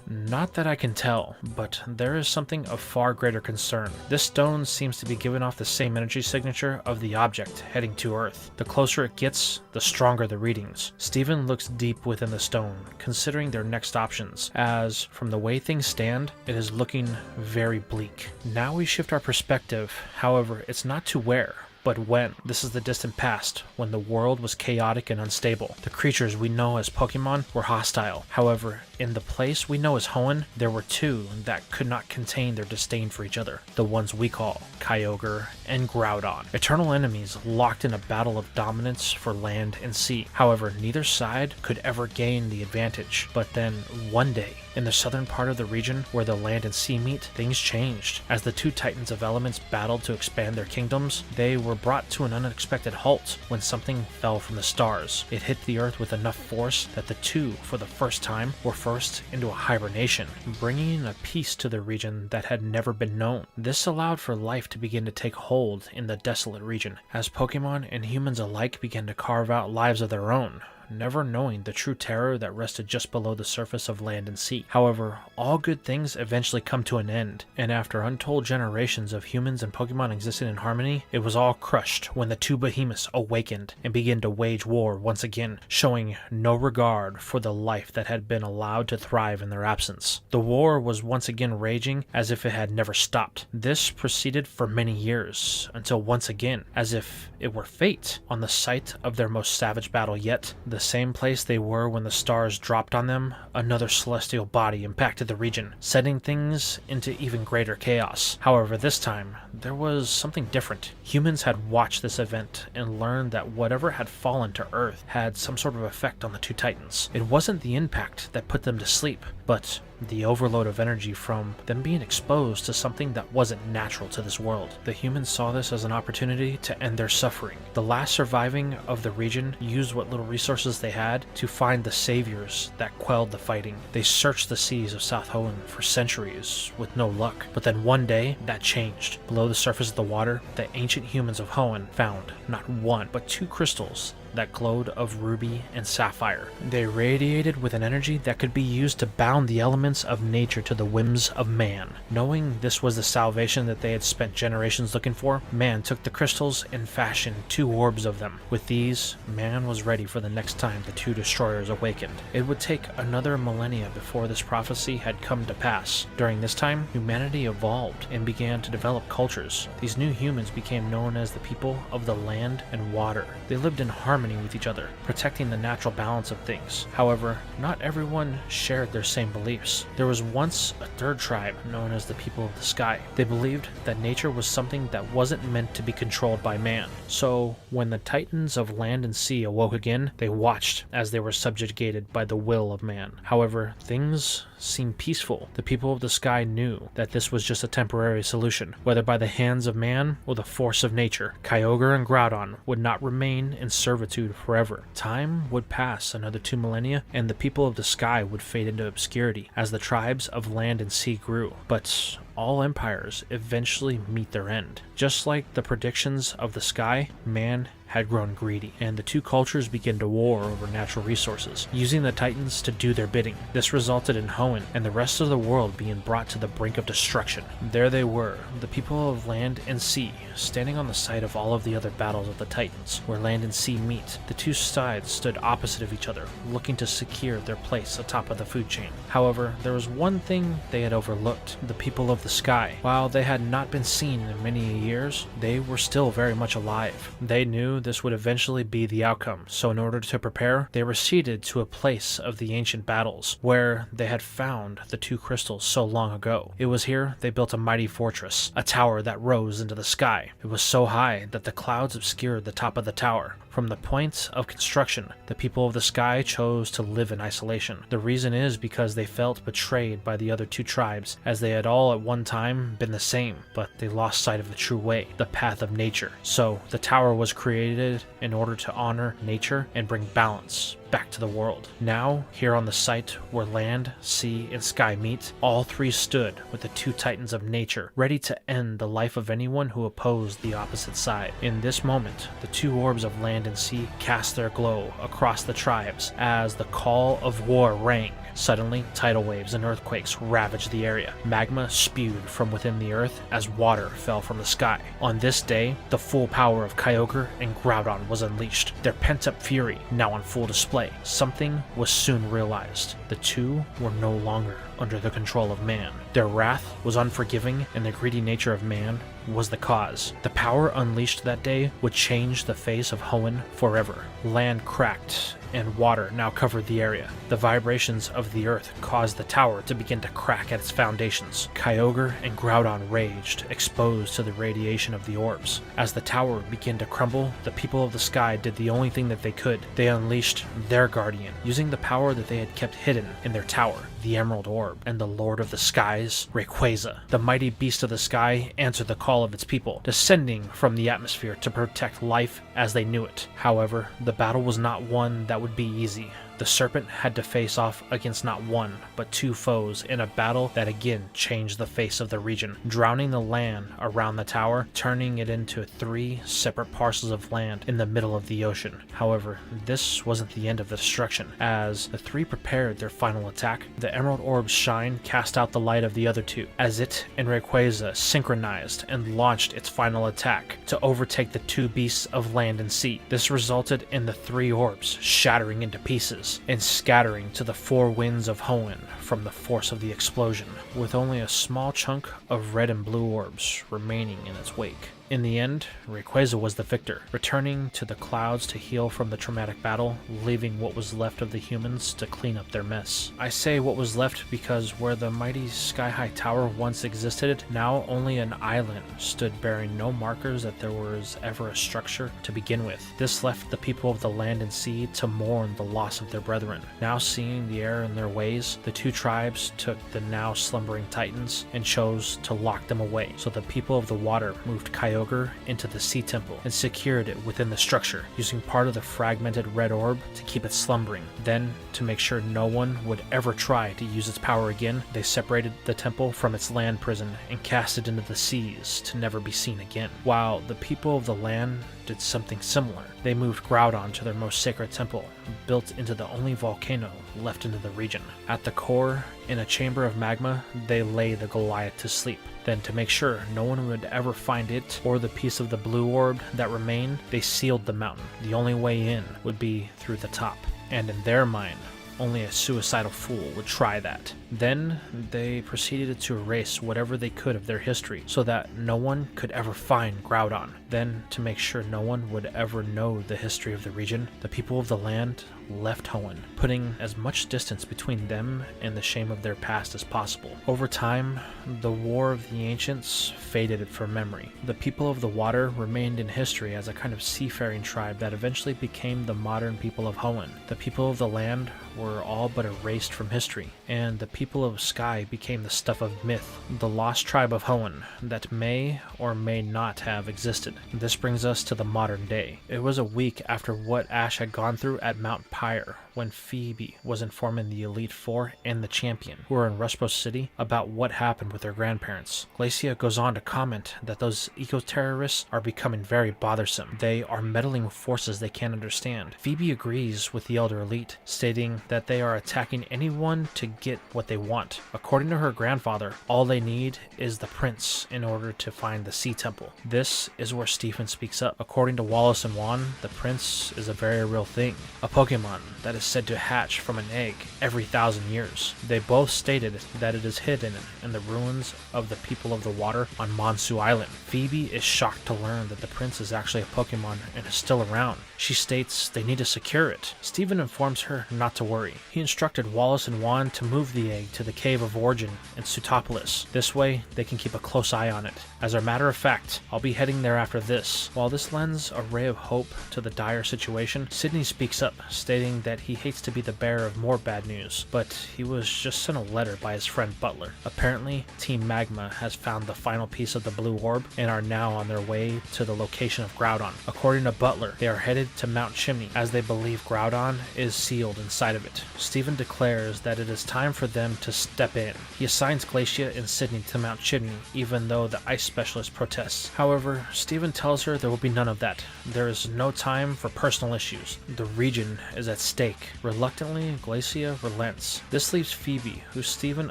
Not that I can tell, but there is something of far greater concern. This stone seems to be giving off the same energy signature of the object heading to Earth. The closer it gets, the stronger the readings. Steven looks deep within the stone, considering their next options, as from the way things stand, it is looking very bleak. Now we shift our perspective, however, it's not to where, but when. This is the distant past, when the world was chaotic and unstable. The creatures we know as Pokémon were hostile. However, in the place we know as Hoenn, there were two that could not contain their disdain for each other. The ones we call Kyogre and Groudon. Eternal enemies locked in a battle of dominance for land and sea. However, neither side could ever gain the advantage. But then, one day, in the southern part of the region where the land and sea meet, things changed. As the two titans of elements battled to expand their kingdoms, they were brought to an unexpected halt when something fell from the stars. It hit the earth with enough force that the two, for the first time, were forced into a hibernation, bringing a peace to the region that had never been known. This allowed for life to begin to take hold in the desolate region, as Pokemon and humans alike began to carve out lives of their own, never knowing the true terror that rested just below the surface of land and sea. However, all good things eventually come to an end, and after untold generations of humans and Pokemon existing in harmony, it was all crushed when the two behemoths awakened and began to wage war once again, showing no regard for the life that had been allowed to thrive in their absence. The war was once again raging as if it had never stopped. This proceeded for many years, until once again, as if it were fate, on the site of their most savage battle yet, the same place they were when the stars dropped on them, another celestial body impacted the region, setting things into even greater chaos. However, this time, there was something different. Humans had watched this event and learned that whatever had fallen to Earth had some sort of effect on the two titans. It wasn't the impact that put them to sleep, but the overload of energy from them being exposed to something that wasn't natural to this world. The humans saw this as an opportunity to end their suffering. The last surviving of the region used what little resources they had to find the saviors that quelled the fighting. They searched the seas of South Hoenn for centuries with no luck, but then one day that changed. Below the surface of the water, the ancient humans of Hoenn found not one, but two crystals that glowed of ruby and sapphire. They radiated with an energy that could be used to bound the elements of nature to the whims of man. Knowing this was the salvation that they had spent generations looking for, man took the crystals and fashioned two orbs of them. With these, man was ready for the next time the two destroyers awakened. It would take another millennia before this prophecy had come to pass. During this time, humanity evolved and began to develop cultures. These new humans became known as the people of the land and water. They lived in harmony with each other, protecting the natural balance of things. However, not everyone shared their same beliefs. There was once a third tribe known as the people of the sky. They believed that nature was something that wasn't meant to be controlled by man. So, when the titans of land and sea awoke again, they watched as they were subjugated by the will of man. However, things seemed peaceful. The people of the sky knew that this was just a temporary solution, whether by the hands of man or the force of nature. Kyogre and Groudon would not remain in servitude forever. Time would pass another 2 millennia, and the people of the sky would fade into obscurity as the tribes of land and sea grew. But all empires eventually meet their end. Just like the predictions of the sky, man had grown greedy, and the two cultures began to war over natural resources, using the Titans to do their bidding. This resulted in Hoenn and the rest of the world being brought to the brink of destruction. There they were, the people of land and sea, standing on the site of all of the other battles of the Titans, where land and sea meet. The two sides stood opposite of each other, looking to secure their place atop of the food chain. However, there was one thing they had overlooked: the people of the sky. While they had not been seen in many years, they were still very much alive. They knew knew this would eventually be the outcome, so in order to prepare, they receded to a place of the ancient battles, where they had found the 2 crystals so long ago. It was here they built a mighty fortress, a tower that rose into the sky. It was so high that the clouds obscured the top of the tower. From the point of construction, the people of the sky chose to live in isolation. The reason is because they felt betrayed by the other 2 tribes, as they had all at one time been the same, but they lost sight of the true way, the path of nature. So the tower was created in order to honor nature and bring balance back to the world. Now, here on the site where land, sea, and sky meet, all 3 stood with the 2 titans of nature, ready to end the life of anyone who opposed the opposite side. In this moment, the 2 orbs of land and sea cast their glow across the tribes as the call of war rang. Suddenly, tidal waves and earthquakes ravaged the area. Magma spewed from within the earth as water fell from the sky. On this day, the full power of Kyogre and Groudon was unleashed, their pent-up fury now on full display. Something was soon realized. The 2 were no longer under the control of man. Their wrath was unforgiving, and the greedy nature of man was the cause. The power unleashed that day would change the face of Hoenn forever. Land cracked, and water now covered the area. The vibrations of the earth caused the tower to begin to crack at its foundations. Kyogre and Groudon raged, exposed to the radiation of the orbs. As the tower began to crumble, the people of the sky did the only thing that they could. They unleashed their guardian, using the power that they had kept hidden in their tower, the Emerald Orb, and the Lord of the Skies, Rayquaza. The mighty beast of the sky answered the call of its people, descending from the atmosphere to protect life as they knew it. However, the battle was not one that would be easy. The serpent had to face off against not 1, but 2 foes in a battle that again changed the face of the region, drowning the land around the tower, turning it into 3 separate parcels of land in the middle of the ocean. However, this wasn't the end of the destruction. As the 3 prepared their final attack, the Emerald Orb's shine cast out the light of the other 2, as it and Rayquaza synchronized and launched its final attack to overtake the 2 beasts of land and sea. This resulted in the 3 orbs shattering into pieces and scattering to the 4 winds of Hoenn from the force of the explosion, with only a small chunk of red and blue orbs remaining in its wake. In the end, Rayquaza was the victor, returning to the clouds to heal from the traumatic battle, leaving what was left of the humans to clean up their mess. I say what was left because where the mighty sky-high tower once existed, now only an island stood bearing no markers that there was ever a structure to begin with. This left the people of the land and sea to mourn the loss of their brethren. Now seeing the error in their ways, the 2 tribes took the now slumbering titans and chose to lock them away, so the people of the water moved Kyogre into the Sea Temple and secured it within the structure, using part of the fragmented red orb to keep it slumbering. Then, to make sure no one would ever try to use its power again, they separated the temple from its land prison and cast it into the seas to never be seen again. While the people of the land did something similar. They moved Groudon to their most sacred temple, built into the only volcano left into the region. At the core, in a chamber of magma, they lay the Goliath to sleep. Then, to make sure no one would ever find it or the piece of the blue orb that remained, they sealed the mountain. The only way in would be through the top. And in their mind, only a suicidal fool would try that. Then they proceeded to erase whatever they could of their history so that no one could ever find Groudon. Then, to make sure no one would ever know the history of the region, the people of the land left Hoenn, putting as much distance between them and the shame of their past as possible. Over time, the War of the Ancients faded from memory. The people of the water remained in history as a kind of seafaring tribe that eventually became the modern people of Hoenn. The people of the land were all but erased from history, and the people of sky became the stuff of myth, the lost tribe of Hoenn that may or may not have existed. This brings us to the modern day. It was a week after what Ash had gone through at Mount Pyre when Phoebe was informing the Elite Four and the Champion, who were in Rustbro City, about what happened with their grandparents. Glacia goes on to comment that those eco-terrorists are becoming very bothersome. They are meddling with forces they can't understand. Phoebe agrees with the Elder Elite, stating that they are attacking anyone to get what they want. According to her grandfather, all they need is the prince in order to find the Sea Temple. This is where Stephen speaks up. According to Wallace and Juan, the prince is a very real thing, a Pokemon that is said to hatch from an egg every 1,000 years. They both stated that it is hidden in the ruins of the people of the water on Monsu Island. Phoebe is shocked to learn that the prince is actually a Pokemon and is still around. She states they need to secure it. Stephen informs her not to worry. He instructed Wallace and Juan to move the egg to the Cave of Origin in Sutopolis. This way, they can keep a close eye on it. As a matter of fact, I'll be heading there after this. While this lends a ray of hope to the dire situation, Sydney speaks up, stating that he hates to be the bearer of more bad news, but he was just sent a letter by his friend Butler. Apparently, Team Magma has found the final piece of the blue orb and are now on their way to the location of Groudon. According to Butler, they are headed to Mount Chimney as they believe Groudon is sealed inside of it. Stephen declares that it is time for them to step in. He assigns Glacia and Sydney to Mount Chimney, even though the ice specialist protests. However, Stephen tells her there will be none of that. There is no time for personal issues. The region is at stake. Reluctantly, Glacia relents. This leaves Phoebe, who Stephen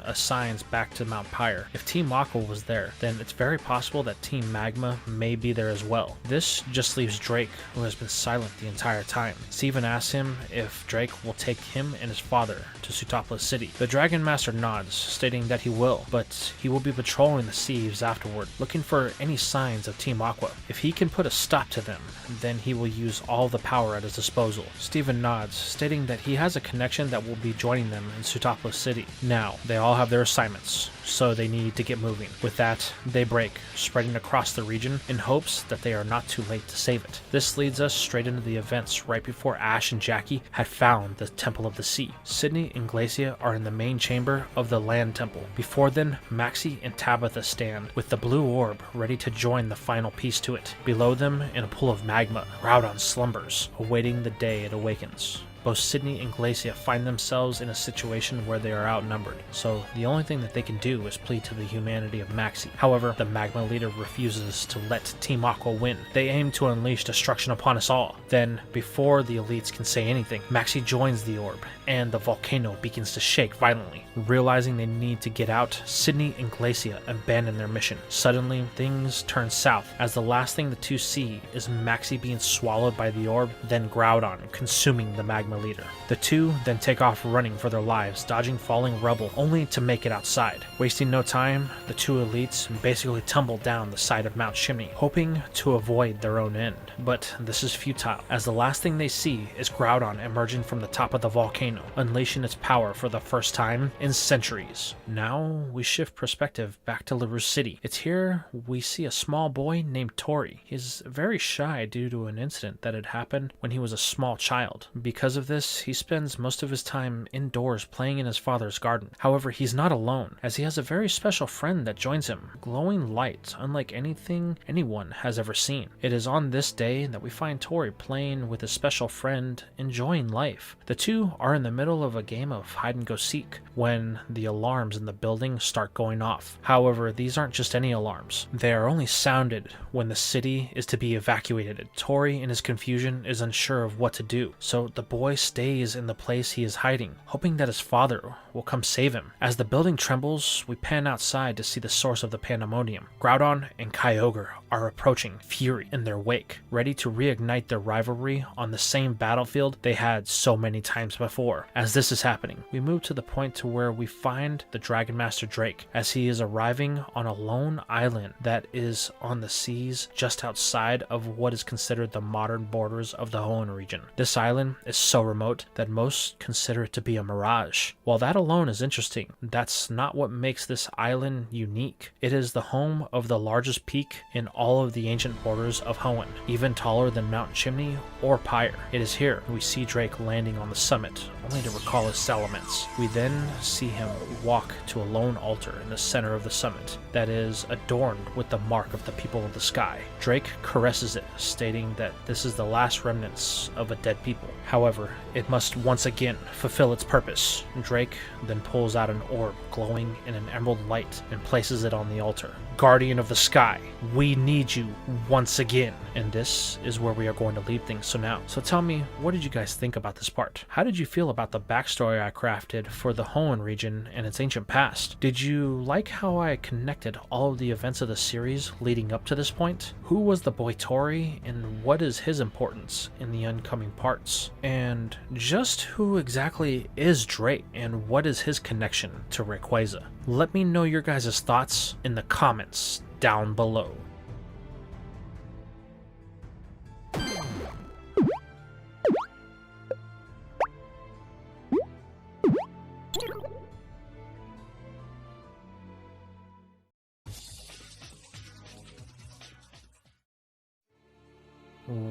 assigns back to Mount Pyre. If Team Aqua was there, then it's very possible that Team Magma may be there as well. This just leaves Drake, who has been silent the entire time. Stephen asks him if Drake will take him and his father to Sutopolis City. The Dragon Master nods, stating that he will, but he will be patrolling the seas afterward, looking for any signs of Team Aqua. If he can put a stop to them, then he will use all the power at his disposal. Stephen nods, stating that he has a connection that will be joining them in Sutopolis City. Now, they all have their assignments, so they need to get moving. With that, they break, spreading across the region in hopes that they are not too late to save it. This leads us straight into the events right before Ash and Jackie had found the Temple of the Sea. Sydney and Glacia are in the main chamber of the Land Temple. Before them, Maxie and Tabitha stand, with the blue orb ready to join the final piece to it. Below them, in a pool of magma, Groudon slumbers, awaiting the day it awakens. Both Sydney and Glacia find themselves in a situation where they are outnumbered, so the only thing that they can do is plead to the humanity of Maxie. However, the Magma leader refuses to let Team Aqua win. They aim to unleash destruction upon us all. Then, before the elites can say anything, Maxie joins the orb, and the volcano begins to shake violently. Realizing they need to get out, Sydney and Glacia abandon their mission. Suddenly, things turn south, as the last thing the two see is Maxie being swallowed by the orb, then Groudon consuming the Magma leader. The two then take off running for their lives, dodging falling rubble, only to make it outside. Wasting no time, the two elites basically tumble down the side of Mount Chimney, hoping to avoid their own end. But this is futile, as the last thing they see is Groudon emerging from the top of the volcano, unleashing its power for the first time in centuries. Now we shift perspective back to LaRue City. It's here we see a small boy named Tori. He's very shy due to an incident that had happened when he was a small child. Because of this, he spends most of his time indoors playing in his father's garden. However, he's not alone, as he has a very special friend that joins him, glowing light unlike anything anyone has ever seen. It is on this day that we find Tori playing with his special friend, enjoying life. The two are in the middle of a game of hide-and-go-seek when the alarms in the building start going off. However, these aren't just any alarms. They are only sounded when the city is to be evacuated. Tori, in his confusion, is unsure of what to do, so the boy stays in the place he is hiding, hoping that his father will come save him. As the building trembles, we pan outside to see the source of the pandemonium. Groudon and Kyogre are approaching, Fury in their wake, ready to reignite their rivalry on the same battlefield they had so many times before. As this is happening, we move to the point to where we find the Dragon Master Drake, as he is arriving on a lone island that is on the seas just outside of what is considered the modern borders of the Hoenn region. This island is so remote that most consider it to be a mirage. While that alone is interesting, that's not what makes this island unique. It is the home of the largest peak in all of the ancient borders of Hoenn, even taller than Mount Chimney or Pyre. It is here we see Drake landing on the summit, only to recall his salamence. We then see him walk to a lone altar in the center of the summit that is adorned with the mark of the people of the sky. Drake caresses it, stating that this is the last remnants of a dead people. However, power, it must once again fulfill its purpose. Drake then pulls out an orb glowing in an emerald light and places it on the altar. Guardian of the sky, we need you once again. And this is where we are going to leave things so tell me, what did you guys think about this part? How did you feel about the backstory I crafted for the Hoenn region and its ancient past? Did you like how I connected all of the events of the series leading up to this point? Who was the boy Tori, and what is his importance in the oncoming parts? And just who exactly is Drake, and what is his connection to Rayquaza? Let me know your guys' thoughts in the comments down below.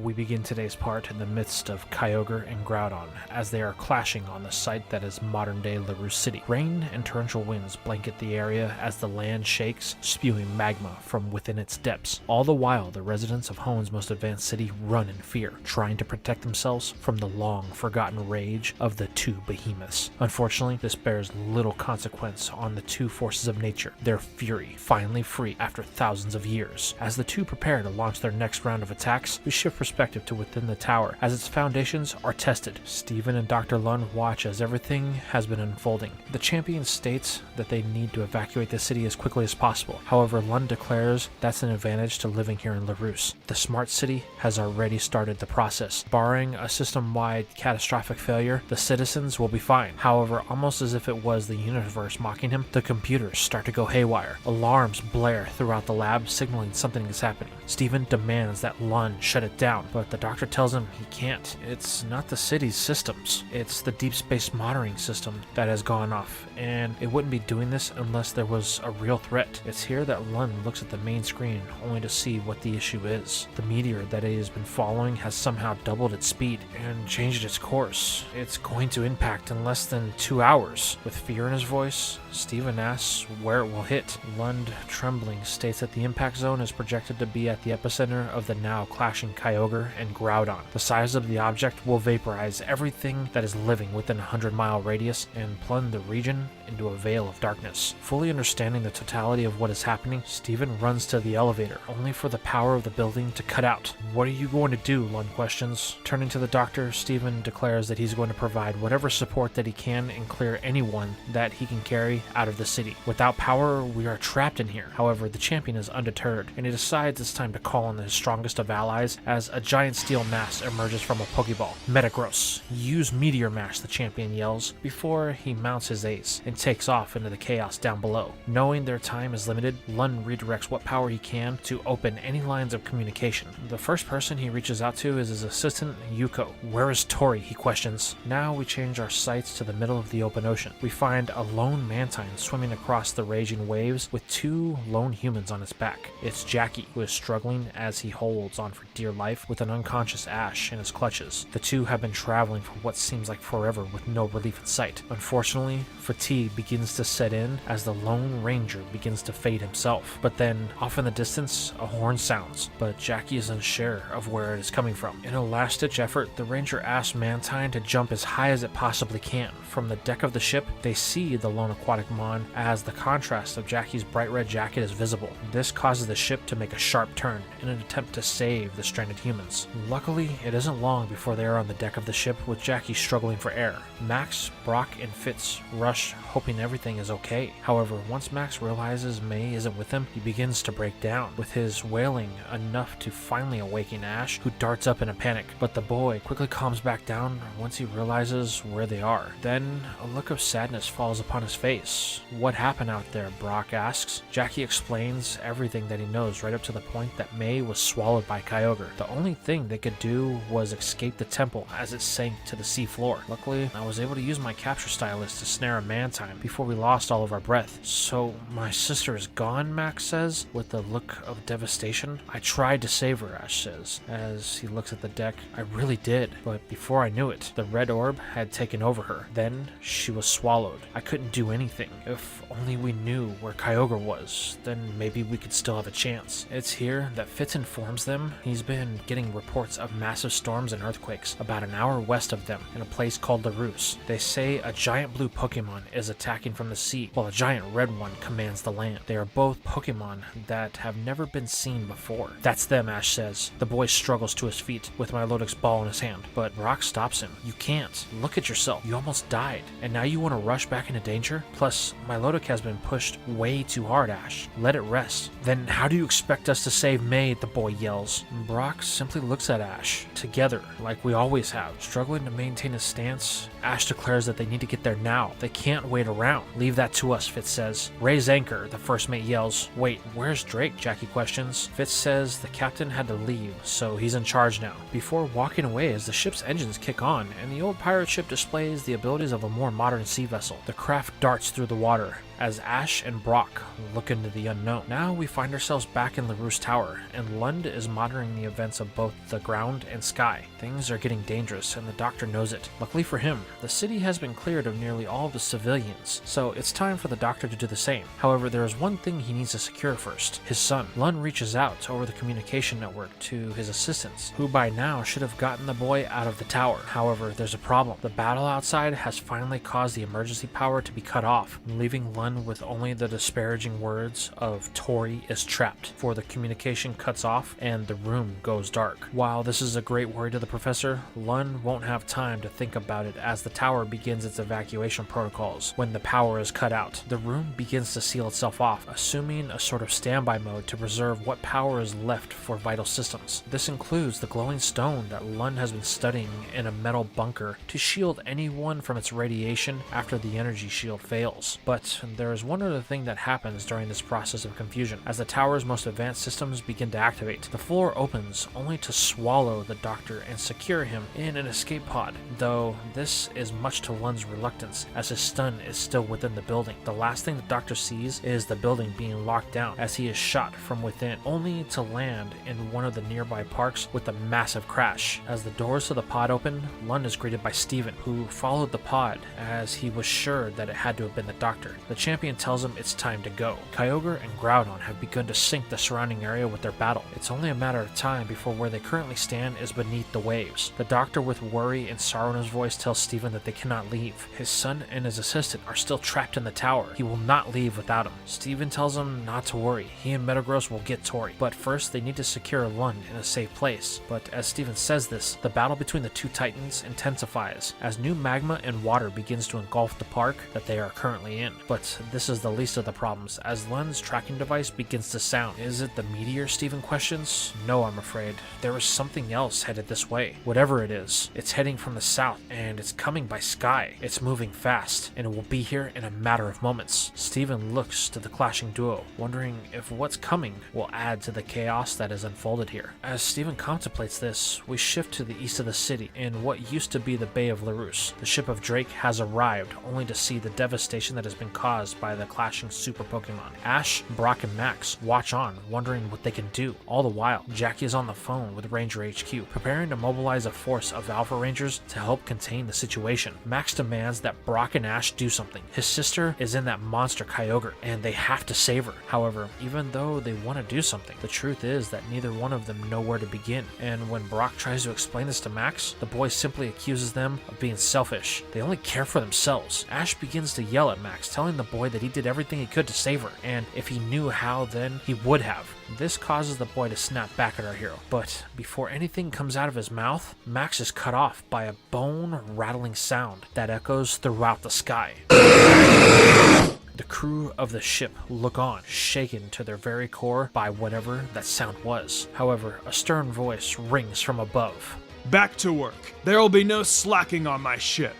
We begin today's part in the midst of Kyogre and Groudon as they are clashing on the site that is modern-day LaRousse City. Rain and torrential winds blanket the area as the land shakes, spewing magma from within its depths. All the while, the residents of Hoenn's most advanced city run in fear, trying to protect themselves from the long-forgotten rage of the two behemoths. Unfortunately, this bears little consequence on the two forces of nature, their fury finally free after thousands of years. As the two prepare to launch their next round of attacks, we shift perspective to within the tower as its foundations are tested. Steven and Dr. Lund watch as everything has been unfolding. The champion states that they need to evacuate the city as quickly as possible. However, Lund declares that's an advantage to living here in LaRousse. The smart city has already started the process. Barring a system-wide catastrophic failure, the citizens will be fine. However, almost as if it was the universe mocking him, the computers start to go haywire. Alarms blare throughout the lab, signaling something is happening. Steven demands that Lund shut it down, but the doctor tells him he can't. It's not the city's systems. It's the deep space monitoring system that has gone off, and it wouldn't be doing this unless there was a real threat. It's here that Lund looks at the main screen only to see what the issue is. The meteor that he has been following has somehow doubled its speed and changed its course. It's going to impact in less than 2 hours. With fear in his voice, Steven asks where it will hit. Lund, trembling, states that the impact zone is projected to be at the epicenter of the now clashing Kyogre and Groudon. The size of the object will vaporize everything that is living within a 100-mile radius and plunge the region into a veil of darkness. Fully understanding the totality of what is happening, Steven runs to the elevator, only for the power of the building to cut out. What are you going to do? Lund questions. Turning to the doctor, Steven declares that he's going to provide whatever support that he can and clear anyone that he can carry out of the city. Without power, we are trapped in here. However, the champion is undeterred, and he decides it's time to call on his strongest of allies as a giant steel mass emerges from a Pokeball. Metagross. Use Meteor Mash, the champion yells, before he mounts his ace and takes off into the chaos down below. Knowing their time is limited, Lund redirects what power he can to open any lines of communication. The first person he reaches out to is his assistant, Yuko. Where is Tori? He questions. Now we change our sights to the middle of the open ocean. We find a lone Mantine swimming across the raging waves with 2 lone humans on its back. It's Jackie, who is struggling as he holds on for dear life with an unconscious Ash in his clutches. The two have been traveling for what seems like forever with no relief in sight. Unfortunately, fatigue begins to set in as the Lone Ranger begins to fade himself. But then, off in the distance, a horn sounds, but Jackie is unsure of where it is coming from. In a last-ditch effort, the Ranger asks Mantine to jump as high as it possibly can. From the deck of the ship, they see the lone aquatic mon as the contrast of Jackie's bright red jacket is visible. This causes the ship to make a sharp turn in an attempt to save the stranded humans. Luckily, it isn't long before they are on the deck of the ship with Jackie struggling for air. Max, Brock, and Fitz rush, hoping everything is okay. However, once Max realizes May isn't with him, he begins to break down, with his wailing enough to finally awaken Ash, who darts up in a panic. But the boy quickly calms back down once he realizes where they are. Then, a look of sadness falls upon his face. What happened out there? Brock asks. Jackie explains everything that he knows right up to the point that May was swallowed by Kyogre. The only thing they could do was escape the temple as it sank to the sea floor. Luckily, I was able to use my capture stylus to snare a Mantine before we lost all of our breath. So, my sister is gone, Max says, with a look of devastation. I tried to save her, Ash says, as he looks at the deck. I really did, but before I knew it, the red orb had taken over her. Then, she was swallowed. I couldn't do anything. If only we knew where Kyogre was, then maybe we could still have a chance. It's here that Fitz informs them he's been been getting reports of massive storms and earthquakes about an hour west of them in a place called Larus. They say a giant blue Pokémon is attacking from the sea, while a giant red one commands the land. They are both Pokémon that have never been seen before. That's them, Ash says. The boy struggles to his feet with Milodic's ball in his hand, but Brock stops him. You can't. Look at yourself. You almost died, and now you want to rush back into danger? Plus, Milodic has been pushed way too hard, Ash. Let it rest. Then how do you expect us to save May? The boy yells. Brock simply looks at Ash. Together, like we always have. Struggling to maintain his stance, Ash declares that they need to get there now. They can't wait around. Leave that to us, Fitz says. Raise anchor, the first mate yells. Wait, where's Drake? Jackie questions. Fitz says the captain had to leave, so he's in charge now. Before walking away as the ship's engines kick on, and the old pirate ship displays the abilities of a more modern sea vessel. The craft darts through the water as Ash and Brock look into the unknown. Now we find ourselves back in Larus Tower, and Lund is monitoring the events of both the ground and sky. Things are getting dangerous, and the doctor knows it. Luckily for him, the city has been cleared of nearly all of the civilians, so it's time for the doctor to do the same. However, there is one thing he needs to secure first: his son. Lund reaches out over the communication network to his assistants, who by now should have gotten the boy out of the tower. However, there's a problem. The battle outside has finally caused the emergency power to be cut off, leaving Lund with only the disparaging words of Tori is trapped, for the communication cuts off and the room goes dark. While this is a great worry to the professor, Lund won't have time to think about it as the tower begins its evacuation protocols. When the power is cut out, the room begins to seal itself off, assuming a sort of standby mode to preserve what power is left for vital systems. This includes the glowing stone that Lund has been studying in a metal bunker to shield anyone from its radiation after the energy shield fails. But there is one other thing that happens during this process of confusion. As the tower's most advanced systems begin to activate, the floor opens only to swallow the doctor and secure him in an escape pod, though this is much to Lund's reluctance as his stun is still within the building. The last thing the doctor sees is the building being locked down as he is shot from within, only to land in one of the nearby parks with a massive crash. As the doors to the pod open, Lund is greeted by Steven, who followed the pod as he was sure that it had to have been the doctor. The champion tells him it's time to go. Kyogre and Groudon have begun to sink the surrounding area with their battle. It's only a matter of time before where they currently stand is beneath the waves. The doctor, with worry and sorrow in his voice, tells Steven that they cannot leave. His son and his assistant are still trapped in the tower. He will not leave without him. Steven tells him not to worry. He and Metagross will get Tori, but first they need to secure Lund in a safe place. But as Steven says this, the battle between the two titans intensifies as new magma and water begins to engulf the park that they are currently in. But this is the least of the problems, as Lund's tracking device begins to sound. Is it the meteor? Steven questions. No, I'm afraid. There is something else headed this way. Whatever it is, it's heading from the south, and it's coming by sky. It's moving fast, and it will be here in a matter of moments. Steven looks to the clashing duo, wondering if what's coming will add to the chaos that has unfolded here. As Steven contemplates this, we shift to the east of the city, in what used to be the Bay of Larus. The ship of Drake has arrived, only to see the devastation that has been caused by the clashing super Pokemon. Ash, Brock, and Max watch on, wondering what they can do. All the while, Jackie is on the phone with Ranger HQ, preparing to mobilize a force of Alpha Rangers to help contain the situation. Max demands that Brock and Ash do something. His sister is in that monster Kyogre, and they have to save her. However, even though they want to do something, the truth is that neither one of them know where to begin. And when Brock tries to explain this to Max, the boy simply accuses them of being selfish. They only care for themselves. Ash begins to yell at Max, telling the boy that he did everything he could to save her, and if he knew how, then he would have. This causes the boy to snap back at our hero. But before anything comes out of his mouth, Max is cut off by a bone-rattling sound that echoes throughout the sky. The crew of the ship look on, shaken to their very core by whatever that sound was. However, a stern voice rings from above. Back to work. There will be no slacking on my ship.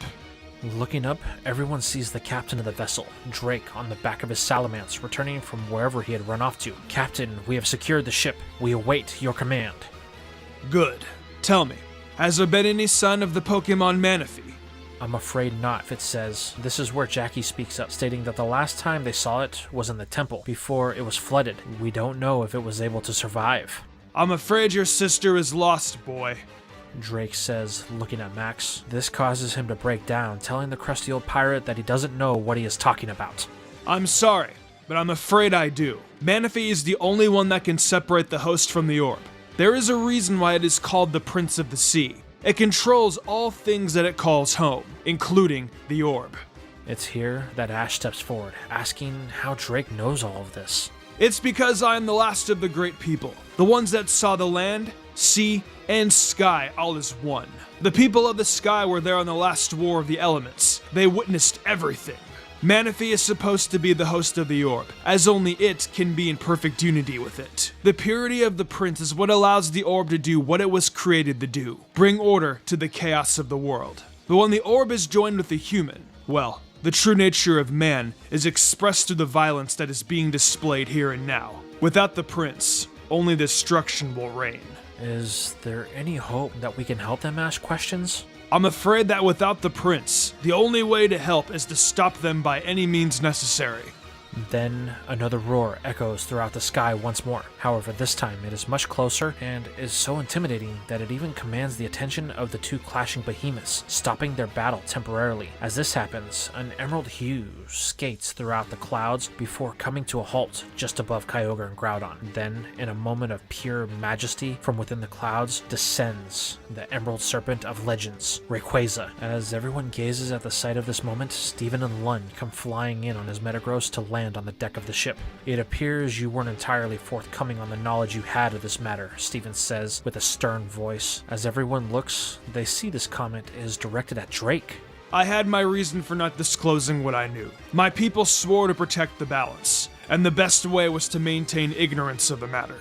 Looking up, everyone sees the captain of the vessel, Drake, on the back of his Salamence, returning from wherever he had run off to. Captain, we have secured the ship. We await your command. Good. Tell me, has there been any sign of the Pokémon Manaphy? I'm afraid not, Fitz says. This is where Jackie speaks up, stating that the last time they saw it was in the temple, before it was flooded. We don't know if it was able to survive. I'm afraid your sister is lost, boy. Drake says, looking at Max. This causes him to break down, telling the crusty old pirate that he doesn't know what he is talking about. I'm sorry, but I'm afraid I do. Manaphy is the only one that can separate the host from the orb. There is a reason why it is called the Prince of the Sea. It controls all things that it calls home, including the orb. It's here that Ash steps forward, asking how Drake knows all of this. It's because I am the last of the great people, the ones that saw the land, sea, and sky all as one. The people of the sky were there on the last war of the elements. They witnessed everything. Manaphy is supposed to be the host of the orb, as only it can be in perfect unity with it. The purity of the prince is what allows the orb to do what it was created to do, bring order to the chaos of the world. But when the orb is joined with the human, well, the true nature of man is expressed through the violence that is being displayed here and now. Without the prince, only destruction will reign. Is there any hope that we can help them ask questions? I'm afraid that without the prince, the only way to help is to stop them by any means necessary. Then another roar echoes throughout the sky once more. However, this time it is much closer and is so intimidating that it even commands the attention of the two clashing behemoths, stopping their battle temporarily. As this happens, an emerald hue skates throughout the clouds before coming to a halt just above Kyogre and Groudon. Then, in a moment of pure majesty, from within the clouds descends the Emerald Serpent of Legends, Rayquaza. As everyone gazes at the sight of this moment, Steven and Lund come flying in on his Metagross to land on the deck of the ship. It appears you weren't entirely forthcoming on the knowledge you had of this matter, Steven says with a stern voice. As everyone looks, they see this comment is directed at Drake. I had my reason for not disclosing what I knew. My people swore to protect the balance, and the best way was to maintain ignorance of the matter.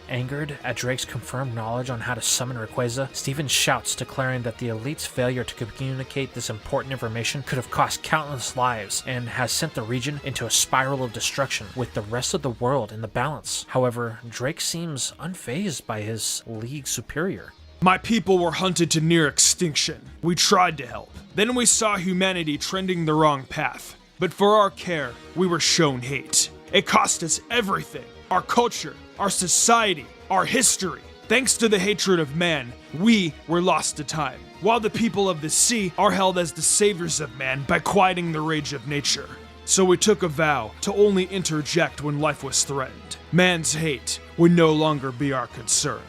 Angered at Drake's confirmed knowledge on how to summon Rayquaza, Steven shouts, declaring that the elite's failure to communicate this important information could have cost countless lives and has sent the region into a spiral of destruction with the rest of the world in the balance. However, Drake seems unfazed by his league superior. My people were hunted to near extinction. We tried to help. Then we saw humanity trending the wrong path. But for our care, we were shown hate. It cost us everything. Our culture, our society, our history. Thanks to the hatred of man, we were lost to time, while the people of the sea are held as the saviors of man by quieting the rage of nature. So we took a vow to only interject when life was threatened. Man's hate would no longer be our concern.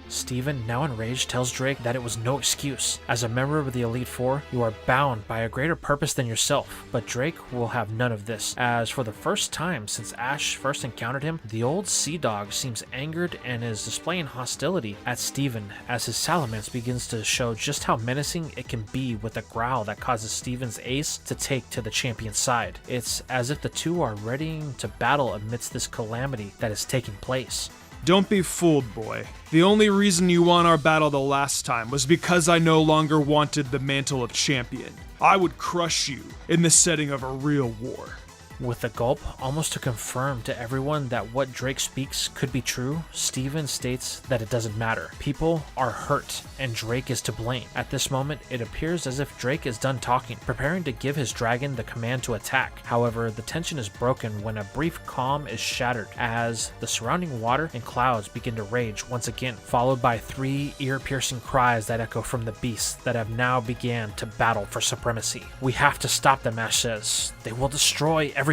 Steven, now enraged, tells Drake that it was no excuse. As a member of the Elite Four, you are bound by a greater purpose than yourself. But Drake will have none of this, as for the first time since Ash first encountered him, the old Sea Dog seems angered and is displaying hostility at Steven as his Salamence begins to show just how menacing it can be with a growl that causes Steven's ace to take to the champion's side. It's as if the two are ready to battle amidst this calamity that is taking place. Don't be fooled, boy. The only reason you won our battle the last time was because I no longer wanted the mantle of champion. I would crush you in the setting of a real war. With a gulp, almost to confirm to everyone that what Drake speaks could be true, Steven states that it doesn't matter. People are hurt, and Drake is to blame. At this moment, it appears as if Drake is done talking, preparing to give his dragon the command to attack. However, the tension is broken when a brief calm is shattered as the surrounding water and clouds begin to rage once again, followed by 3 ear-piercing cries that echo from the beasts that have now began to battle for supremacy. We have to stop them, Ash says. They will destroy everything.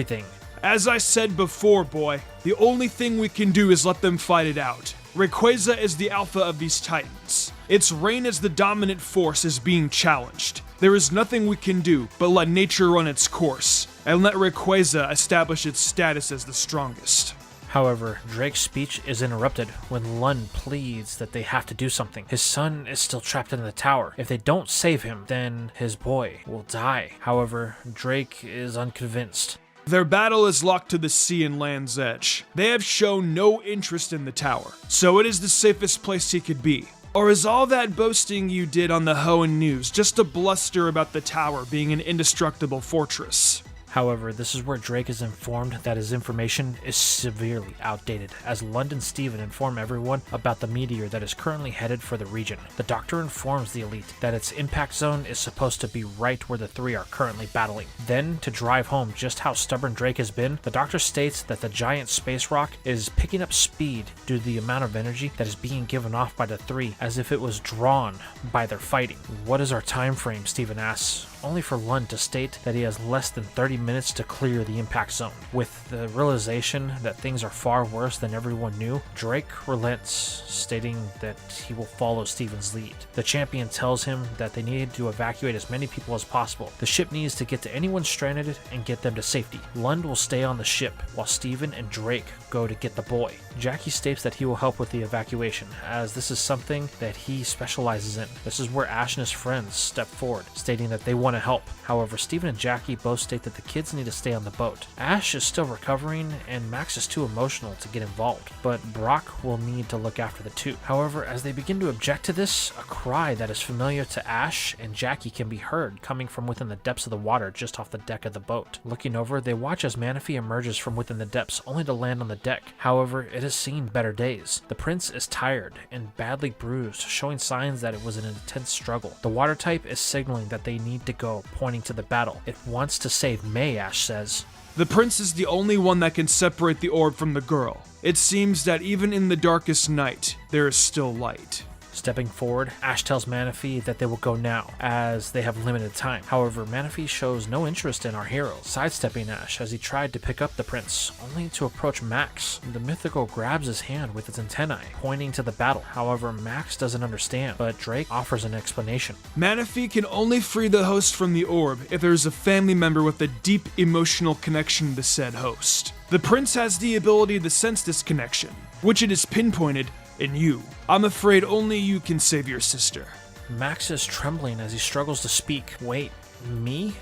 As I said before, boy, the only thing we can do is let them fight it out. Rayquaza is the alpha of these titans. Its reign as the dominant force is being challenged. There is nothing we can do but let nature run its course, and let Rayquaza establish its status as the strongest. However, Drake's speech is interrupted when Lund pleads that they have to do something. His son is still trapped in the tower. If they don't save him, then his boy will die. However, Drake is unconvinced. Their battle is locked to the sea and land's edge. They have shown no interest in the tower, so it is the safest place he could be. Or is all that boasting you did on the Hoenn news just a bluster about the tower being an indestructible fortress? However, this is where Drake is informed that his information is severely outdated, as Lund and Steven inform everyone about the meteor that is currently headed for the region. The Doctor informs the Elite that its impact zone is supposed to be right where the 3 are currently battling. Then, to drive home just how stubborn Drake has been, the Doctor states that the giant space rock is picking up speed due to the amount of energy that is being given off by the 3, as if it was drawn by their fighting. What is our time frame, Steven asks. only for Lund to state that he has less than 30 minutes to clear the impact zone. With the realization that things are far worse than everyone knew, Drake relents, stating that he will follow Steven's lead. The champion tells him that they need to evacuate as many people as possible. The ship needs to get to anyone stranded and get them to safety. Lund will stay on the ship while Steven and Drake go to get the boy. Jackie states that he will help with the evacuation, as this is something that he specializes in. This is where Ash and his friends step forward, stating that they want to help. However, Steven and Jackie both state that the kids need to stay on the boat. Ash is still recovering, and Max is too emotional to get involved, but Brock will need to look after the two. However, as they begin to object to this, a cry that is familiar to Ash and Jackie can be heard coming from within the depths of the water just off the deck of the boat. Looking over, they watch as Manaphy emerges from within the depths, only to land on the deck. However, it has seen better days. The prince is tired and badly bruised, showing signs that it was an intense struggle. The water type is signaling that they need to go, pointing to the battle. It wants to save May, Ash says. The prince is the only one that can separate the orb from the girl. It seems that even in the darkest night, there is still light. Stepping forward, Ash tells Manaphy that they will go now, as they have limited time. However, Manaphy shows no interest in our heroes, sidestepping Ash as he tried to pick up the prince, only to approach Max. The mythical grabs his hand with its antennae, pointing to the battle. However, Max doesn't understand, but Drake offers an explanation. Manaphy can only free the host from the orb if there is a family member with a deep emotional connection to said host. The prince has the ability to sense this connection, which it is pinpointed in you. I'm afraid only you can save your sister. Max is trembling as he struggles to speak. Wait, me?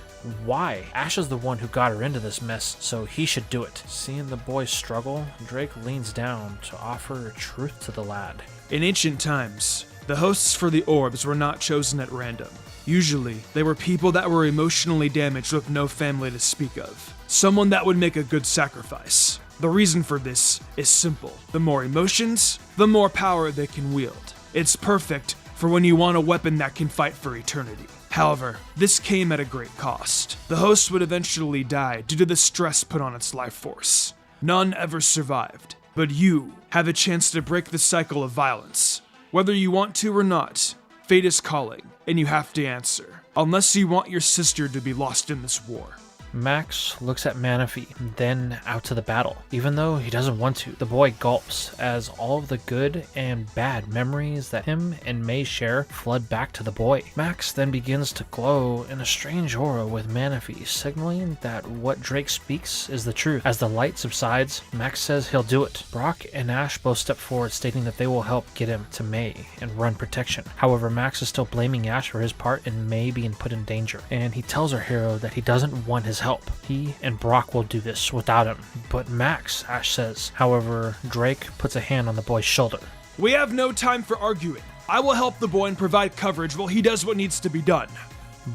Why? Ash is the one who got her into this mess, so he should do it. Seeing the boy struggle, Drake leans down to offer truth to the lad. In ancient times, the hosts for the orbs were not chosen at random. Usually, they were people that were emotionally damaged with no family to speak of. Someone that would make a good sacrifice. The reason for this is simple. The more emotions, the more power they can wield. It's perfect for when you want a weapon that can fight for eternity. However, this came at a great cost. The host would eventually die due to the stress put on its life force. None ever survived, but you have a chance to break the cycle of violence. Whether you want to or not, fate is calling, and you have to answer, unless you want your sister to be lost in this war. Max looks at Manaphy, then out to the battle. Even though he doesn't want to, the boy gulps as all of the good and bad memories that him and May share flood back to the boy. Max then begins to glow in a strange aura with Manaphy, signaling that what Drake speaks is the truth. As the light subsides, Max says he'll do it. Brock and Ash both step forward, stating that they will help get him to May and run protection. However, Max is still blaming Ash for his part in May being put in danger, and he tells our hero that he doesn't want his help. He and Brock will do this without him. But Max, Ash says. However, Drake puts a hand on the boy's shoulder. We have no time for arguing. I will help the boy and provide coverage while he does what needs to be done.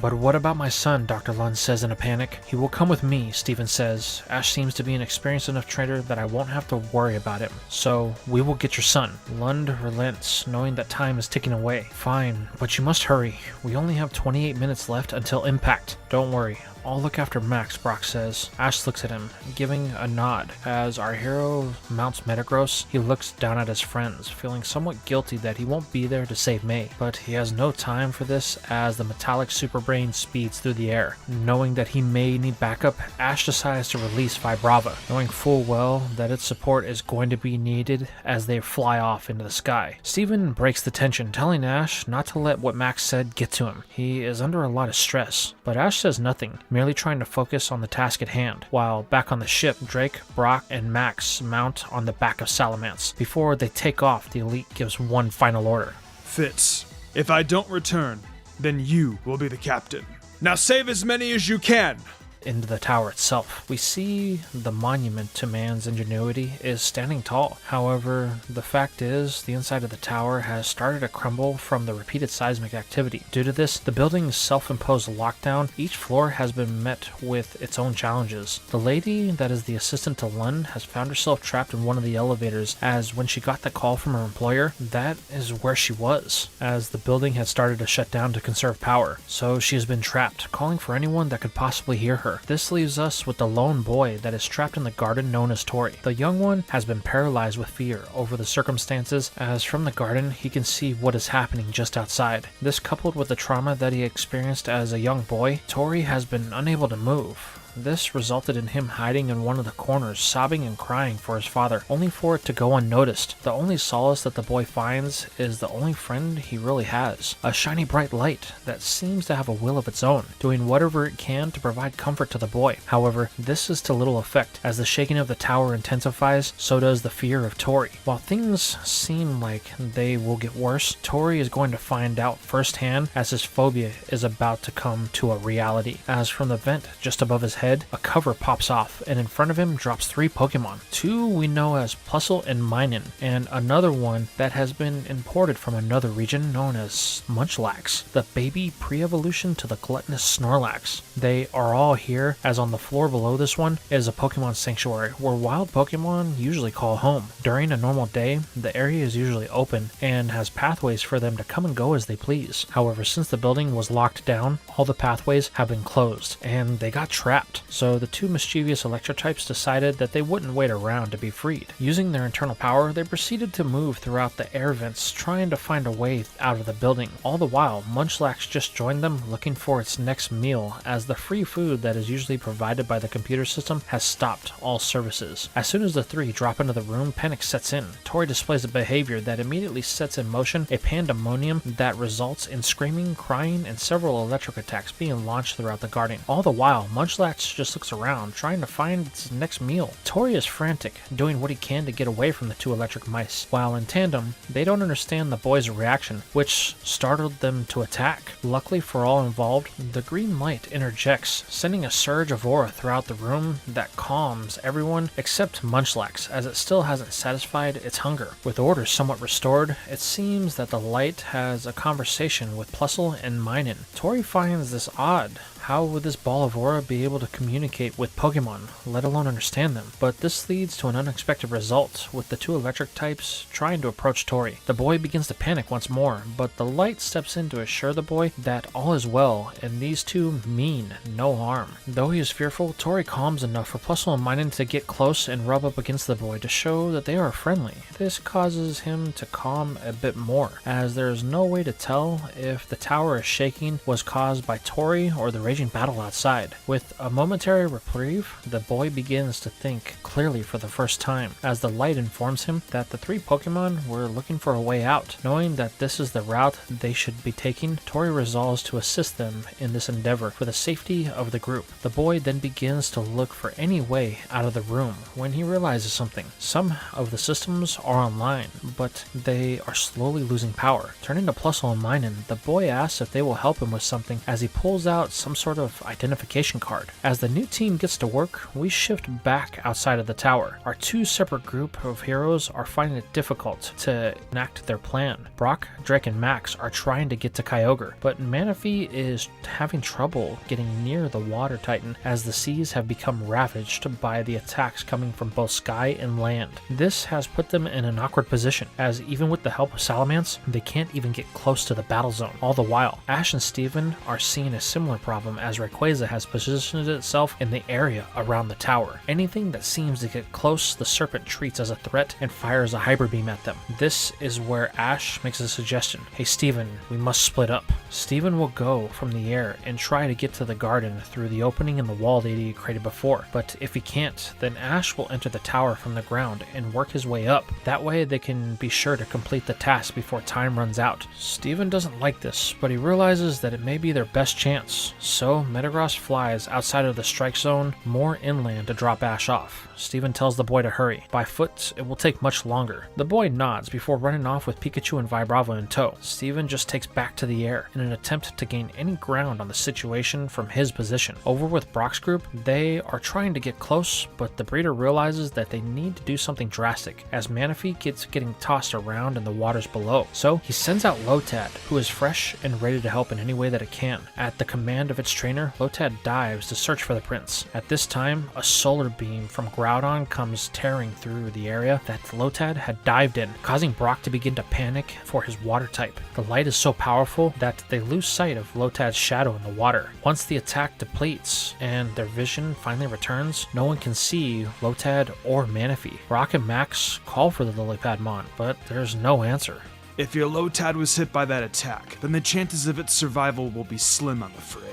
But what about my son? Dr. Lund says in a panic. He will come with me, Steven says. Ash seems to be an experienced enough trader that I won't have to worry about him. So, we will get your son. Lund relents, knowing that time is ticking away. Fine, but you must hurry. We only have 28 minutes left until impact. Don't worry. I'll look after Max, Brock says. Ash looks at him, giving a nod. As our hero mounts Metagross, he looks down at his friends, feeling somewhat guilty that he won't be there to save May. But he has no time for this as the metallic super brain speeds through the air. Knowing that he may need backup, Ash decides to release Vibrava, knowing full well that its support is going to be needed as they fly off into the sky. Steven breaks the tension, telling Ash not to let what Max said get to him. He is under a lot of stress, but Ash says nothing, merely trying to focus on the task at hand. While back on the ship, Drake, Brock, and Max mount on the back of Salamence. Before they take off, the elite gives one final order. Fitz, if I don't return, then you will be the captain. Now save as many as you can! Into the tower itself. We see the monument to man's ingenuity is standing tall. However, the fact is, the inside of the tower has started to crumble from the repeated seismic activity. Due to this, the building's self-imposed lockdown, each floor has been met with its own challenges. The lady that is the assistant to Lund has found herself trapped in one of the elevators, as when she got the call from her employer, that is where she was, as the building had started to shut down to conserve power. So she has been trapped, calling for anyone that could possibly hear her. her. This leaves us with the lone boy that is trapped in the garden known as Tori. The young one has been paralyzed with fear over the circumstances, as from the garden he can see what is happening just outside. This, coupled with the trauma that he experienced as a young boy, Tori has been unable to move. This resulted in him hiding in one of the corners, sobbing and crying for his father, only for it to go unnoticed. The only solace that the boy finds is the only friend he really has, a shiny bright light that seems to have a will of its own, doing whatever it can to provide comfort to the boy. However, this is to little effect. As the shaking of the tower intensifies, so does the fear of Tori. While things seem like they will get worse, Tori is going to find out firsthand as his phobia is about to come to a reality. As from the vent just above his head, a cover pops off, and in front of him drops 3 Pokemon. 2 we know as Plusle and Minun, and another one that has been imported from another region known as Munchlax, the baby pre-evolution to the gluttonous Snorlax. They are all here, as on the floor below this one is a Pokemon sanctuary where wild Pokemon usually call home. During a normal day, the area is usually open and has pathways for them to come and go as they please. However, since the building was locked down, all the pathways have been closed, and they got trapped. So the 2 mischievous Electrotypes decided that they wouldn't wait around to be freed. Using their internal power, they proceeded to move throughout the air vents, trying to find a way out of the building. All the while, Munchlax just joined them, looking for its next meal, as the free food that is usually provided by the computer system has stopped all services. As soon as the 3 drop into the room, panic sets in. Tori displays a behavior that immediately sets in motion a pandemonium that results in screaming, crying, and several electric attacks being launched throughout the garden. All the while, Munchlax just looks around, trying to find its next meal. Tori is frantic, doing what he can to get away from the 2 electric mice. While in tandem, they don't understand the boy's reaction, which startled them to attack. Luckily for all involved, the green light interjects, sending a surge of aura throughout the room that calms everyone except Munchlax, as it still hasn't satisfied its hunger. With order somewhat restored, it seems that the light has a conversation with Plusle and Minun. Tori finds this odd. How would this ball of aura be able to communicate with Pokemon, let alone understand them? But this leads to an unexpected result, with the 2 electric types trying to approach Tori. The boy begins to panic once more, but the light steps in to assure the boy that all is well, and these 2 mean no harm. Though he is fearful, Tori calms enough for Plusle and Minun to get close and rub up against the boy to show that they are friendly. This causes him to calm a bit more, as there is no way to tell if the tower is shaking was caused by Tori or the raging battle outside. With a momentary reprieve, the boy begins to think clearly for the first time, as the light informs him that the 3 Pokemon were looking for a way out. Knowing that this is the route they should be taking, Tori resolves to assist them in this endeavor for the safety of the group. The boy then begins to look for any way out of the room when he realizes something. Some of the systems are online, but they are slowly losing power. Turning to Plusle and Minun, the boy asks if they will help him with something as he pulls out some sort of identification card. As the new team gets to work, we shift back outside of the tower. Our 2 separate group of heroes are finding it difficult to enact their plan. Brock, Drake, and Max are trying to get to Kyogre, but Manaphy is having trouble getting near the water titan as the seas have become ravaged by the attacks coming from both sky and land. This has put them in an awkward position, as even with the help of Salamence, they can't even get close to the battle zone. All the while, Ash and Steven are seeing a similar problem as Rayquaza has positioned itself in the area around the tower. Anything that seems to get close, the serpent treats as a threat and fires a Hyper Beam at them. This is where Ash makes a suggestion. Hey Steven, we must split up. Steven will go from the air and try to get to the garden through the opening in the wall that he created before, but if he can't, then Ash will enter the tower from the ground and work his way up. That way they can be sure to complete the task before time runs out. Steven doesn't like this, but he realizes that it may be their best chance, so Metagross flies outside of the strike zone more inland to drop Ash off. Steven tells the boy to hurry. By foot, it will take much longer. The boy nods before running off with Pikachu and Vibrava in tow. Steven just takes back to the air in an attempt to gain any ground on the situation from his position. Over with Brock's group, they are trying to get close, but the breeder realizes that they need to do something drastic, as Manaphy keeps getting tossed around in the waters below. So he sends out Lotad, who is fresh and ready to help in any way that it can. At the command of its its trainer, Lotad dives to search for the prince. At this time, a solar beam from Groudon comes tearing through the area that Lotad had dived in, causing Brock to begin to panic for his water type. The light is so powerful that they lose sight of Lotad's shadow in the water. Once the attack depletes and their vision finally returns, no one can see Lotad or Manaphy. Brock and Max call for the Lilypadmon, but there's no answer. If your Lotad was hit by that attack, then the chances of its survival will be slim, I'm afraid.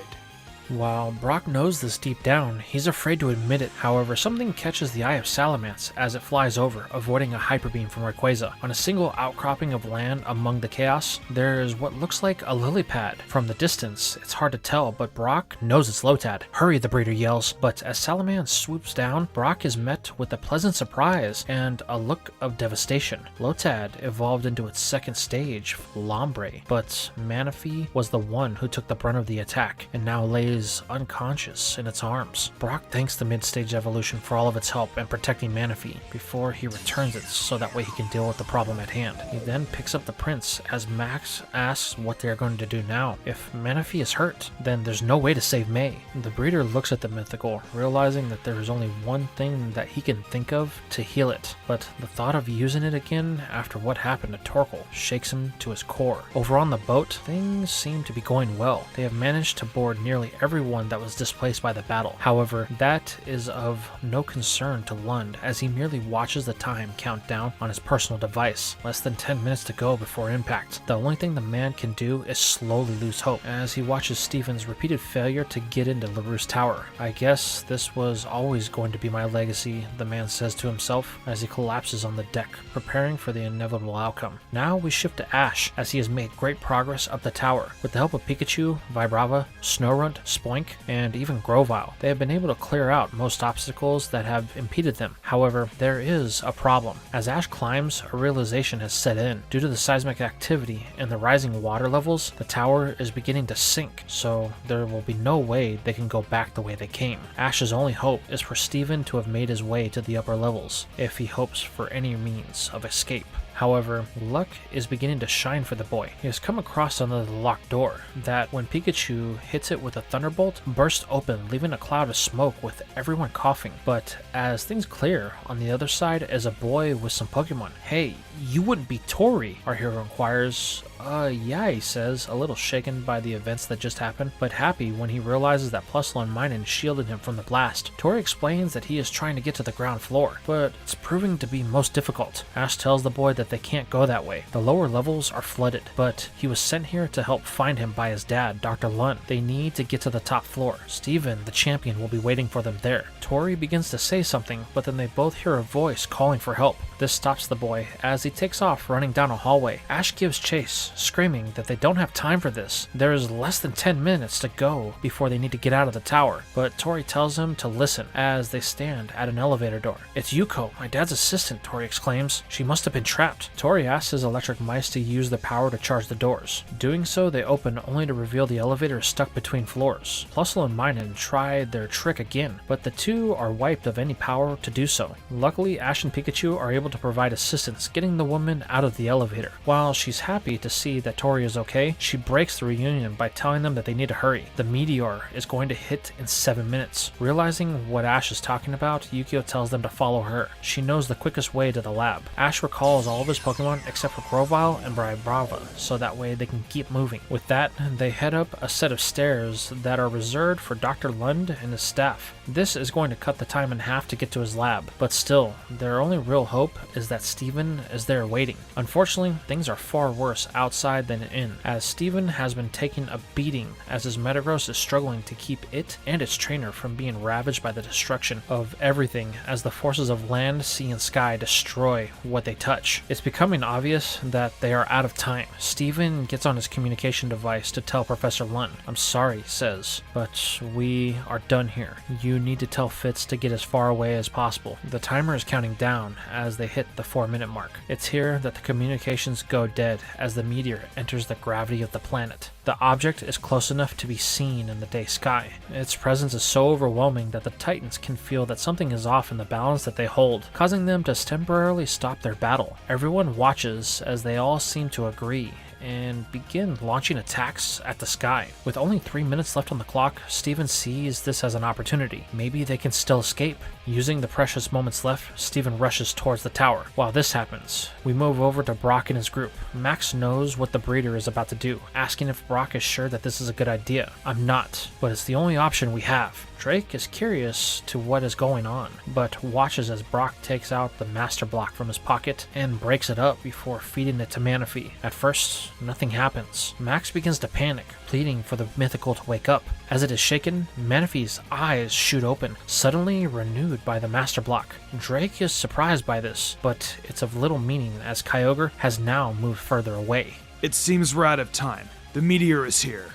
While Brock knows this deep down, he's afraid to admit it. However, something catches the eye of Salamence as it flies over, avoiding a hyper beam from Rayquaza. On a single outcropping of land among the chaos, there is what looks like a lily pad. From the distance, it's hard to tell, but Brock knows it's Lotad. "Hurry," the breeder yells, but as Salamence swoops down, Brock is met with a pleasant surprise and a look of devastation. Lotad evolved into its second stage, Lombre, but Manaphy was the one who took the brunt of the attack and now lays unconscious in its arms. Brock thanks the mid-stage evolution for all of its help in protecting Manaphy before he returns it so that way he can deal with the problem at hand. He then picks up the prince as Max asks what they are going to do now. If Manaphy is hurt, then there's no way to save May. The breeder looks at the mythical, realizing that there is only one thing that he can think of to heal it, but the thought of using it again after what happened to Torkoal shakes him to his core. Over on the boat, things seem to be going well. They have managed to board nearly everyone that was displaced by the battle. However, that is of no concern to Lund, as he merely watches the time count down on his personal device. Less than 10 minutes to go before impact. The only thing the man can do is slowly lose hope, as he watches Steven's repeated failure to get into LaRue's tower. "I guess this was always going to be my legacy," the man says to himself as he collapses on the deck, preparing for the inevitable outcome. Now we shift to Ash, as he has made great progress up the tower. With the help of Pikachu, Vibrava, Snorunt, Spoink, and even Grovyle, they have been able to clear out most obstacles that have impeded them. However, there is a problem. As Ash climbs, a realization has set in. Due to the seismic activity and the rising water levels, the tower is beginning to sink, so there will be no way they can go back the way they came. Ash's only hope is for Steven to have made his way to the upper levels, if he hopes for any means of escape. However, luck is beginning to shine for the boy. He has come across another locked door that, when Pikachu hits it with a thunderbolt, bursts open, leaving a cloud of smoke with everyone coughing. But as things clear, on the other side is a boy with some Pokemon. "Hey, you wouldn't be Tori?" our hero inquires. Yeah, he says, a little shaken by the events that just happened, but happy when he realizes that Plusle and Minun shielded him from the blast. Tori explains that he is trying to get to the ground floor, but it's proving to be most difficult. Ash tells the boy that they can't go that way. The lower levels are flooded, but he was sent here to help find him by his dad, Dr. Lund. They need to get to the top floor. Steven, the champion, will be waiting for them there. Tori begins to say something, but then they both hear a voice calling for help. This stops the boy as he takes off running down a hallway. Ash gives chase, screaming that they don't have time for this. There is less than 10 minutes to go before they need to get out of the tower, but Tori tells him to listen as they stand at an elevator door. "It's Yuko, my dad's assistant," Tori exclaims. "She must have been trapped." Tori asks his electric mice to use the power to charge the doors. Doing so, they open only to reveal the elevator is stuck between floors. Plusle and Minun tried their trick again, but the two are wiped of any power to do so. Luckily, Ash and Pikachu are able to provide assistance getting the woman out of the elevator. While she's happy to see that Tori is okay, she breaks the reunion by telling them that they need to hurry. The meteor is going to hit in 7 minutes. Realizing what Ash is talking about, Yukio tells them to follow her. She knows the quickest way to the lab. Ash recalls all of his Pokemon except for Grovyle and Vibrava, so that way they can keep moving. With that, they head up a set of stairs that are reserved for Dr. Lund and his staff. This is going to cut the time in half to get to his lab, but still, their only real hope is that Steven is there waiting. Unfortunately, things are far worse outside than in, as Steven has been taking a beating as his Metagross is struggling to keep it and its trainer from being ravaged by the destruction of everything as the forces of land, sea, and sky destroy what they touch. It's becoming obvious that they are out of time. Steven gets on his communication device to tell Professor Lund. "I'm sorry," he says, "but we are done here. You need to tell Fitz to get as far away as possible." The timer is counting down as they hit the 4-minute mark. It's here that the communications go dead as the meteor enters the gravity of the planet. The object is close enough to be seen in the day sky. Its presence is so overwhelming that the Titans can feel that something is off in the balance that they hold, causing them to temporarily stop their battle. Everyone watches as they all seem to agree. and begin launching attacks at the sky. With only 3 minutes left on the clock, Steven sees this as an opportunity. Maybe they can still escape. Using the precious moments left, Steven rushes towards the tower. While this happens, we move over to Brock and his group. Max knows what the breeder is about to do, asking if Brock is sure that this is a good idea. I'm not, but it's the only option we have. Drake is curious to what is going on, but watches as Brock takes out the master block from his pocket and breaks it up before feeding it to Manaphy. At first, nothing happens. Max begins to panic, pleading for the mythical to wake up. As it is shaken, Manaphy's eyes shoot open, suddenly renewed by the master block. Drake is surprised by this, but it's of little meaning as Kyogre has now moved further away. It seems we're out of time. The meteor is here.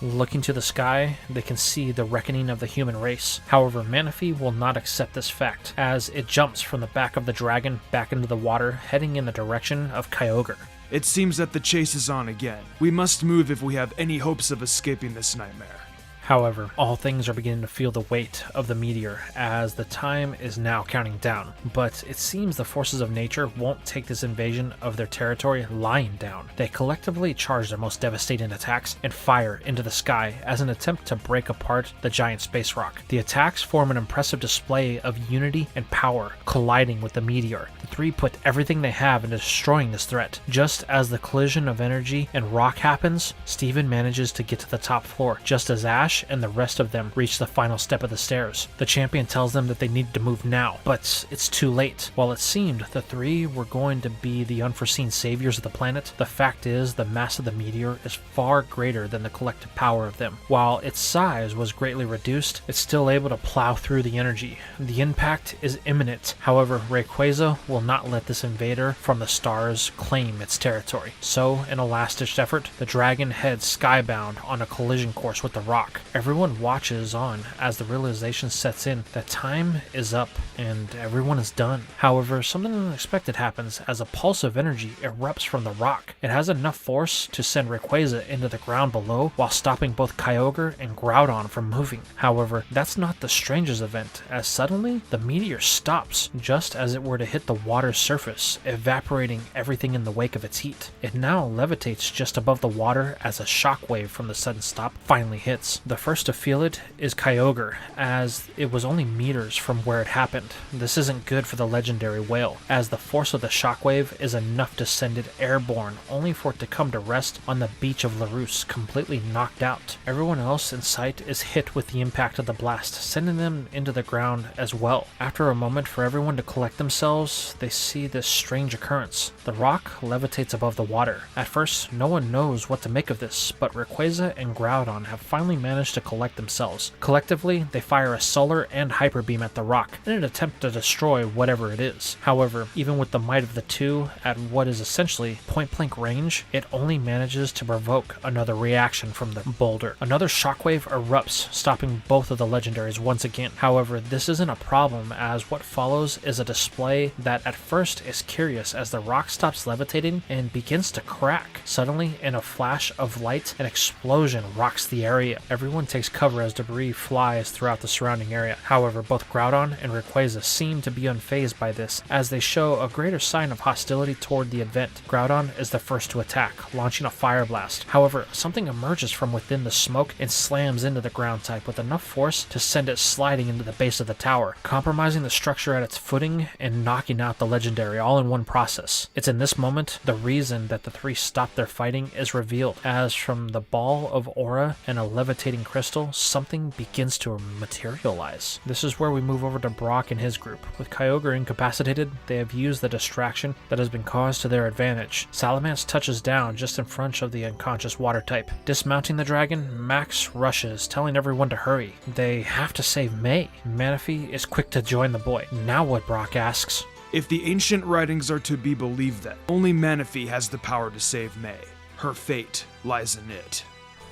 Looking to the sky, they can see the reckoning of the human race. However, Manaphy will not accept this fact, as it jumps from the back of the dragon back into the water, heading in the direction of Kyogre. It seems that the chase is on again. We must move if we have any hopes of escaping this nightmare. However, all things are beginning to feel the weight of the meteor as the time is now counting down. But it seems the forces of nature won't take this invasion of their territory lying down. They collectively charge their most devastating attacks and fire into the sky as an attempt to break apart the giant space rock. The attacks form an impressive display of unity and power colliding with the meteor. The three put everything they have into destroying this threat. Just as the collision of energy and rock happens, Steven manages to get to the top floor, just as Ash and the rest of them reach the final step of the stairs. The champion tells them that they need to move now, but it's too late. While it seemed the three were going to be the unforeseen saviors of the planet, the fact is the mass of the meteor is far greater than the collective power of them. While its size was greatly reduced, it's still able to plow through the energy. The impact is imminent. However, Rayquaza will not let this invader from the stars claim its territory. So, in a last-ditch effort, the dragon heads skybound on a collision course with the rock. Everyone watches on as the realization sets in that time is up and everyone is done. However, something unexpected happens as a pulse of energy erupts from the rock. It has enough force to send Rayquaza into the ground below while stopping both Kyogre and Groudon from moving. However, that's not the strangest event, as suddenly the meteor stops just as it were to hit the water's surface, evaporating everything in the wake of its heat. It now levitates just above the water as a shockwave from the sudden stop finally hits. The first to feel it is Kyogre, as it was only meters from where it happened. This isn't good for the legendary whale, as the force of the shockwave is enough to send it airborne, only for it to come to rest on the beach of Larus, completely knocked out. Everyone else in sight is hit with the impact of the blast, sending them into the ground as well. After a moment for everyone to collect themselves, they see this strange occurrence. The rock levitates above the water. At first, no one knows what to make of this, but Rayquaza and Groudon have finally managed to collect themselves. Collectively, they fire a solar and hyper beam at the rock in an attempt to destroy whatever it is. However, even with the might of the two at what is essentially point-blank range, it only manages to provoke another reaction from the boulder. Another shockwave erupts, stopping both of the legendaries once again. However, this isn't a problem, as what follows is a display that at first is curious as the rock stops levitating and begins to crack. Suddenly, in a flash of light, an explosion rocks the area. Everyone takes cover as debris flies throughout the surrounding area. However, both Groudon and Rayquaza seem to be unfazed by this, as they show a greater sign of hostility toward the event. Groudon is the first to attack, launching a fire blast. However, something emerges from within the smoke and slams into the ground type with enough force to send it sliding into the base of the tower, compromising the structure at its footing and knocking out the legendary all in one process. It's in this moment the reason that the three stopped their fighting is revealed, as from the ball of aura and a levitating crystal, something begins to materialize. This is where we move over to Brock and his group. With Kyogre incapacitated, they have used the distraction that has been caused to their advantage. Salamence touches down just in front of the unconscious water type. Dismounting the dragon, Max rushes, telling everyone to hurry. They have to save May. Manaphy is quick to join the boy. Now what, Brock asks. If the ancient writings are to be believed, then only Manaphy has the power to save May. Her fate lies in it.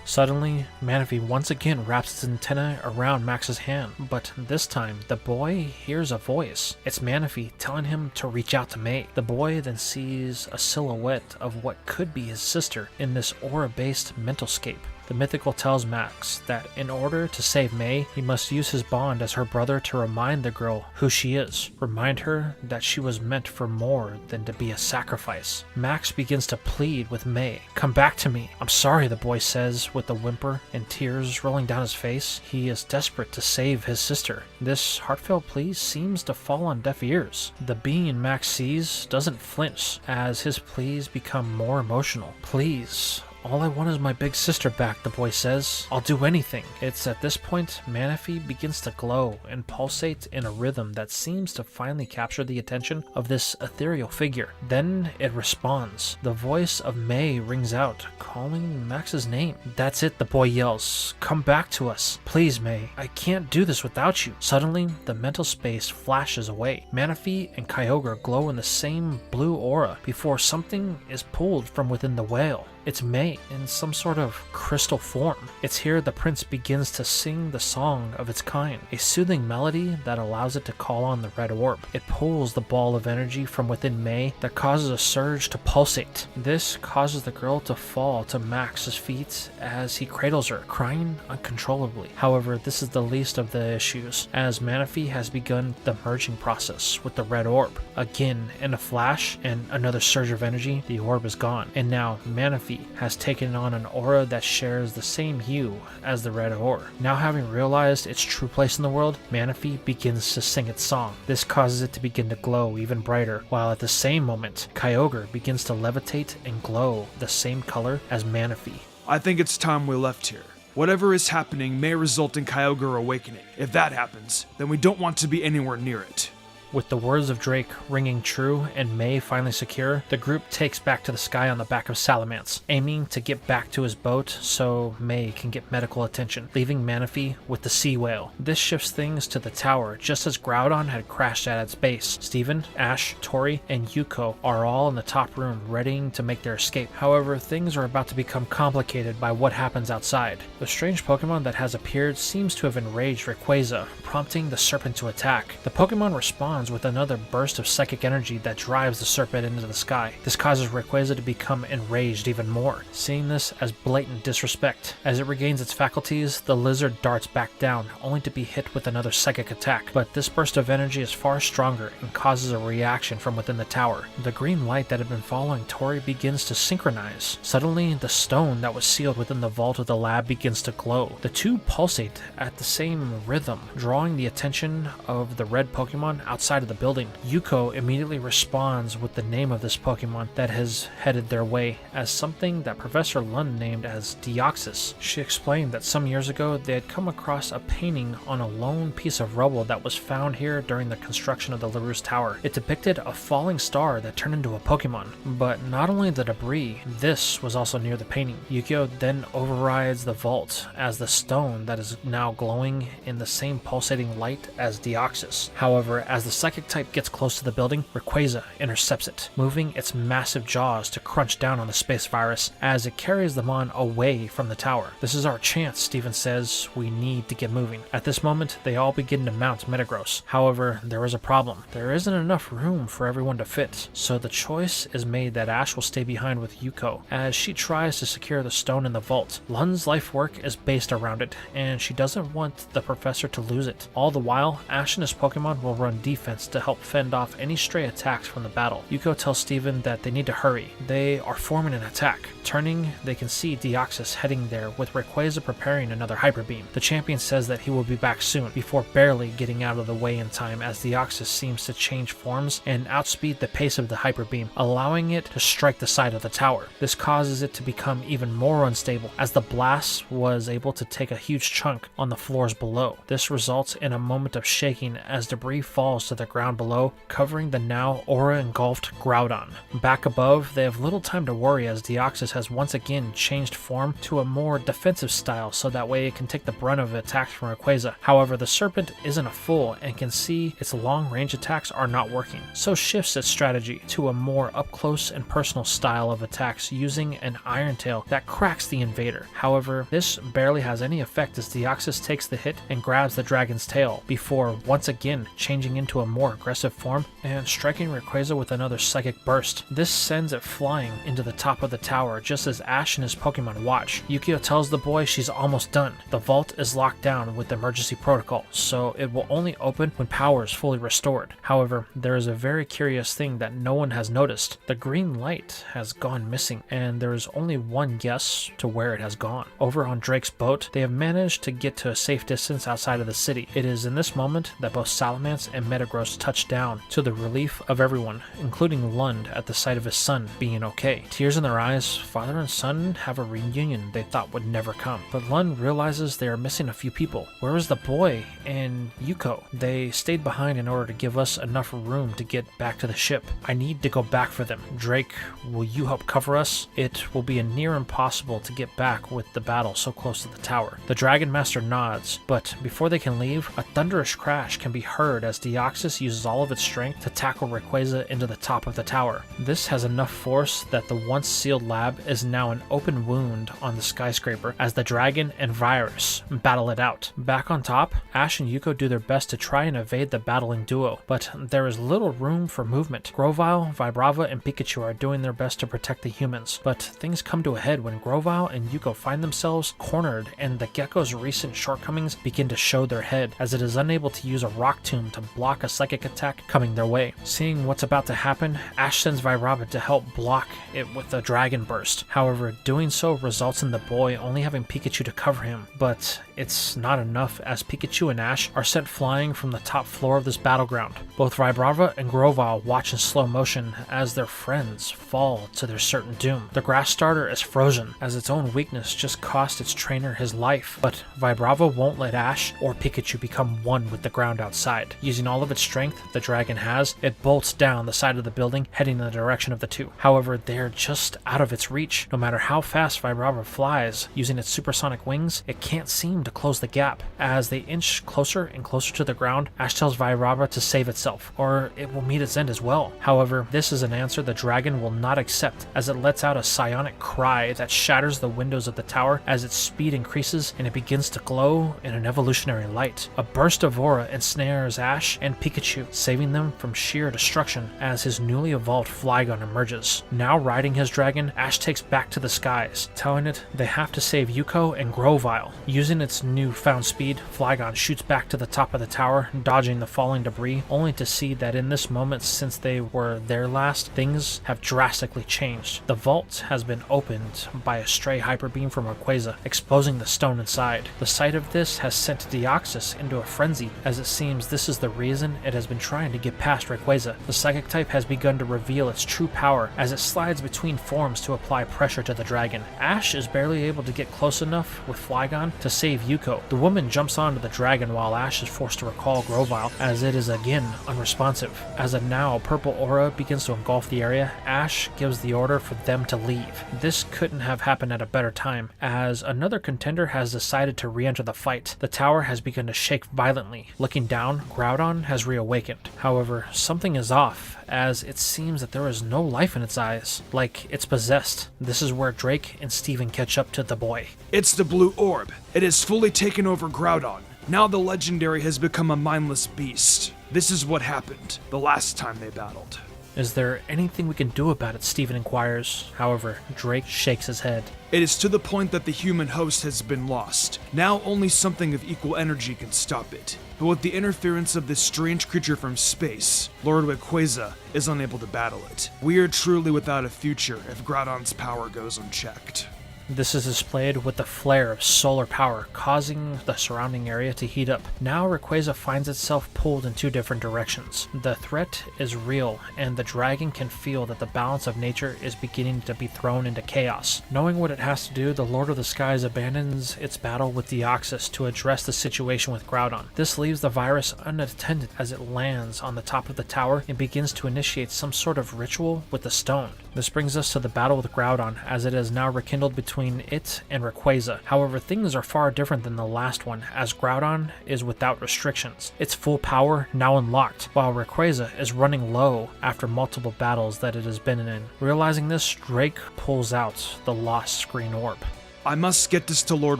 Suddenly, Manaphy once again wraps its antenna around Max's hand, but this time, the boy hears a voice. It's Manaphy telling him to reach out to May. The boy then sees a silhouette of what could be his sister in this aura-based mental scape. The mythical tells Max that in order to save May, he must use his bond as her brother to remind the girl who she is, remind her that she was meant for more than to be a sacrifice. Max begins to plead with May. "Come back to me. I'm sorry," the boy says with a whimper and tears rolling down his face. He is desperate to save his sister. This heartfelt plea seems to fall on deaf ears. The being Max sees doesn't flinch as his pleas become more emotional. "Please. All I want is my big sister back," the boy says. "I'll do anything." It's at this point Manaphy begins to glow and pulsate in a rhythm that seems to finally capture the attention of this ethereal figure. Then it responds. The voice of May rings out, calling Max's name. "That's it," the boy yells. "Come back to us. Please, May. I can't do this without you." Suddenly, the mental space flashes away. Manaphy and Kyogre glow in the same blue aura before something is pulled from within the whale. It's May in some sort of crystal form. It's here the prince begins to sing the song of its kind, a soothing melody that allows it to call on the red orb. It pulls the ball of energy from within May that causes a surge to pulsate. This causes the girl to fall to Max's feet as he cradles her, crying uncontrollably. However, this is the least of the issues, as Manaphy has begun the merging process with the red orb. Again, in a flash and another surge of energy, the orb is gone, and now Manaphy has taken on an aura that shares the same hue as the red ore. Now having realized its true place in the world, Manaphy begins to sing its song. This causes it to begin to glow even brighter, while at the same moment, Kyogre begins to levitate and glow the same color as Manaphy. I think it's time we left here. Whatever is happening may result in Kyogre awakening. If that happens, then we don't want to be anywhere near it. With the words of Drake ringing true and May finally secure, the group takes back to the sky on the back of Salamence, aiming to get back to his boat so May can get medical attention, leaving Manaphy with the sea whale. This shifts things to the tower just as Groudon had crashed at its base. Steven, Ash, Tori, and Yuko are all in the top room readying to make their escape. However, things are about to become complicated by what happens outside. The strange Pokemon that has appeared seems to have enraged Rayquaza, prompting the serpent to attack. The Pokemon responds with another burst of psychic energy that drives the serpent into the sky. This causes Rayquaza to become enraged even more, seeing this as blatant disrespect. As it regains its faculties, the lizard darts back down, only to be hit with another psychic attack. But this burst of energy is far stronger and causes a reaction from within the tower. The green light that had been following Tori begins to synchronize. Suddenly, the stone that was sealed within the vault of the lab begins to glow. The two pulsate at the same rhythm, drawing the attention of the red Pokemon outside of the building. Yuko immediately responds with the name of this Pokemon that has headed their way as something that Professor Lund named as Deoxys. She explained that some years ago they had come across a painting on a lone piece of rubble that was found here during the construction of the LaRousse Tower. It depicted a falling star that turned into a Pokemon, but not only the debris, this was also near the painting. Yuko then overrides the vault as the stone that is now glowing in the same pulsating light as Deoxys. However, as the psychic type gets close to the building, Rayquaza intercepts it, moving its massive jaws to crunch down on the space virus as it carries them on away from the tower. "This is our chance," Steven says. "We need to get moving." At this moment, they all begin to mount Metagross. However, there is a problem. There isn't enough room for everyone to fit, so the choice is made that Ash will stay behind with Yuko as she tries to secure the stone in the vault. Lund's life work is based around it, and she doesn't want the professor to lose it. All the while, Ash and his Pokemon will run defense to help fend off any stray attacks from the battle. Yuko tells Steven that they need to hurry. They are forming an attack. Turning, they can see Deoxys heading there with Rayquaza preparing another Hyper Beam. The champion says that he will be back soon, before barely getting out of the way in time as Deoxys seems to change forms and outspeed the pace of the Hyper Beam, allowing it to strike the side of the tower. This causes it to become even more unstable as the blast was able to take a huge chunk on the floors below. This results in a moment of shaking as debris falls to the ground below, covering the now aura-engulfed Groudon. Back above, they have little time to worry as Deoxys has once again changed form to a more defensive style so that way it can take the brunt of attacks from Rayquaza. However, the serpent isn't a fool and can see its long-range attacks are not working, so shifts its strategy to a more up-close and personal style of attacks using an Iron Tail that cracks the invader. However, this barely has any effect as Deoxys takes the hit and grabs the dragon's tail before once again changing into into a more aggressive form and striking Rayquaza with another psychic burst. This sends it flying into the top of the tower just as Ash and his Pokemon watch. Yukio tells the boy she's almost done. The vault is locked down with the emergency protocol, so it will only open when power is fully restored. However, there is a very curious thing that no one has noticed. The green light has gone missing, and there is only one guess to where it has gone. Over on Drake's boat, they have managed to get to a safe distance outside of the city. It is in this moment that both Salamence and Metagross touch down, to the relief of everyone, including Lund at the sight of his son being okay. Tears in their eyes, father and son have a reunion they thought would never come. But Lund realizes they are missing a few people. Where is the boy and Yuko? They stayed behind in order to give us enough room to get back to the ship. I need to go back for them. Drake, will you help cover us? It will be a near impossible to get back with the battle so close to the tower. The Dragon Master nods, but before they can leave, a thunderous crash can be heard as Deoxys uses all of its strength to tackle Rayquaza into the top of the tower. This has enough force that the once sealed lab is now an open wound on the skyscraper as the dragon and virus battle it out. Back on top, Ash and Yuko do their best to try and evade the battling duo, but there is little room for movement. Grovyle, Vibrava, and Pikachu are doing their best to protect the humans, but things come to a head when Grovyle and Yuko find themselves cornered and the gecko's recent shortcomings begin to show their head as it is unable to use a rock tomb to block a psychic attack coming their way. Seeing what's about to happen, Ash sends Vibrava to help block it with a dragon burst. However, doing so results in the boy only having Pikachu to cover him, but it's not enough as Pikachu and Ash are sent flying from the top floor of this battleground. Both Vibrava and Grovyle watch in slow motion as their friends fall to their certain doom. The grass starter is frozen as its own weakness just cost its trainer his life, but Vibrava won't let Ash or Pikachu become one with the ground outside. Using all of its strength the dragon has, it bolts down the side of the building heading in the direction of the two. However, they're just out of its reach. No matter how fast Vibrava flies, using its supersonic wings, it can't seem to close the gap. As they inch closer and closer to the ground, Ash tells Vibrava to save itself, or it will meet its end as well. However, this is an answer the dragon will not accept, as it lets out a psionic cry that shatters the windows of the tower as its speed increases and it begins to glow in an evolutionary light. A burst of aura ensnares Ash and Pikachu, saving them from sheer destruction as his newly evolved Flygon emerges. Now riding his dragon, Ash takes back to the skies, telling it they have to save Yuko and Grovyle. Using its newfound speed, Flygon shoots back to the top of the tower, dodging the falling debris, only to see that in this moment since they were there last, things have drastically changed. The vault has been opened by a stray hyper beam from Rayquaza, exposing the stone inside. The sight of this has sent Deoxys into a frenzy, as it seems this is the reason it has been trying to get past Rayquaza. The psychic type has begun to reveal its true power as it slides between forms to apply pressure to the dragon. Ash is barely able to get close enough with Flygon to save Yuko. The woman jumps onto the dragon while Ash is forced to recall Grovyle as it is again unresponsive. As a now purple aura begins to engulf the area, Ash gives the order for them to leave. This couldn't have happened at a better time, as another contender has decided to re-enter the fight. The tower has begun to shake violently. Looking down, Groudon has reawakened. However, something is off, as it seems that there is no life in its eyes, like it's possessed. This is where Drake and Steven catch up to the boy. It's the blue orb. It has fully taken over Groudon. Now the legendary has become a mindless beast. This is what happened the last time they battled. Is there anything we can do about it? Steven inquires. However, Drake shakes his head. It is to the point that the human host has been lost. Now only something of equal energy can stop it. But with the interference of this strange creature from space, Lord Rayquaza is unable to battle it. We are truly without a future if Groudon's power goes unchecked. This is displayed with the flare of solar power, causing the surrounding area to heat up. Now Rayquaza finds itself pulled in two different directions. The threat is real, and the dragon can feel that the balance of nature is beginning to be thrown into chaos. Knowing what it has to do, the Lord of the Skies abandons its battle with Deoxys to address the situation with Groudon. This leaves the virus unattended as it lands on the top of the tower and begins to initiate some sort of ritual with the stone. This brings us to the battle with Groudon, as it is now rekindled between it and Rayquaza. However, things are far different than the last one, as Groudon is without restrictions, its full power now unlocked, while Rayquaza is running low after multiple battles that it has been in. Realizing this, Drake pulls out the lost green orb. I must get this to Lord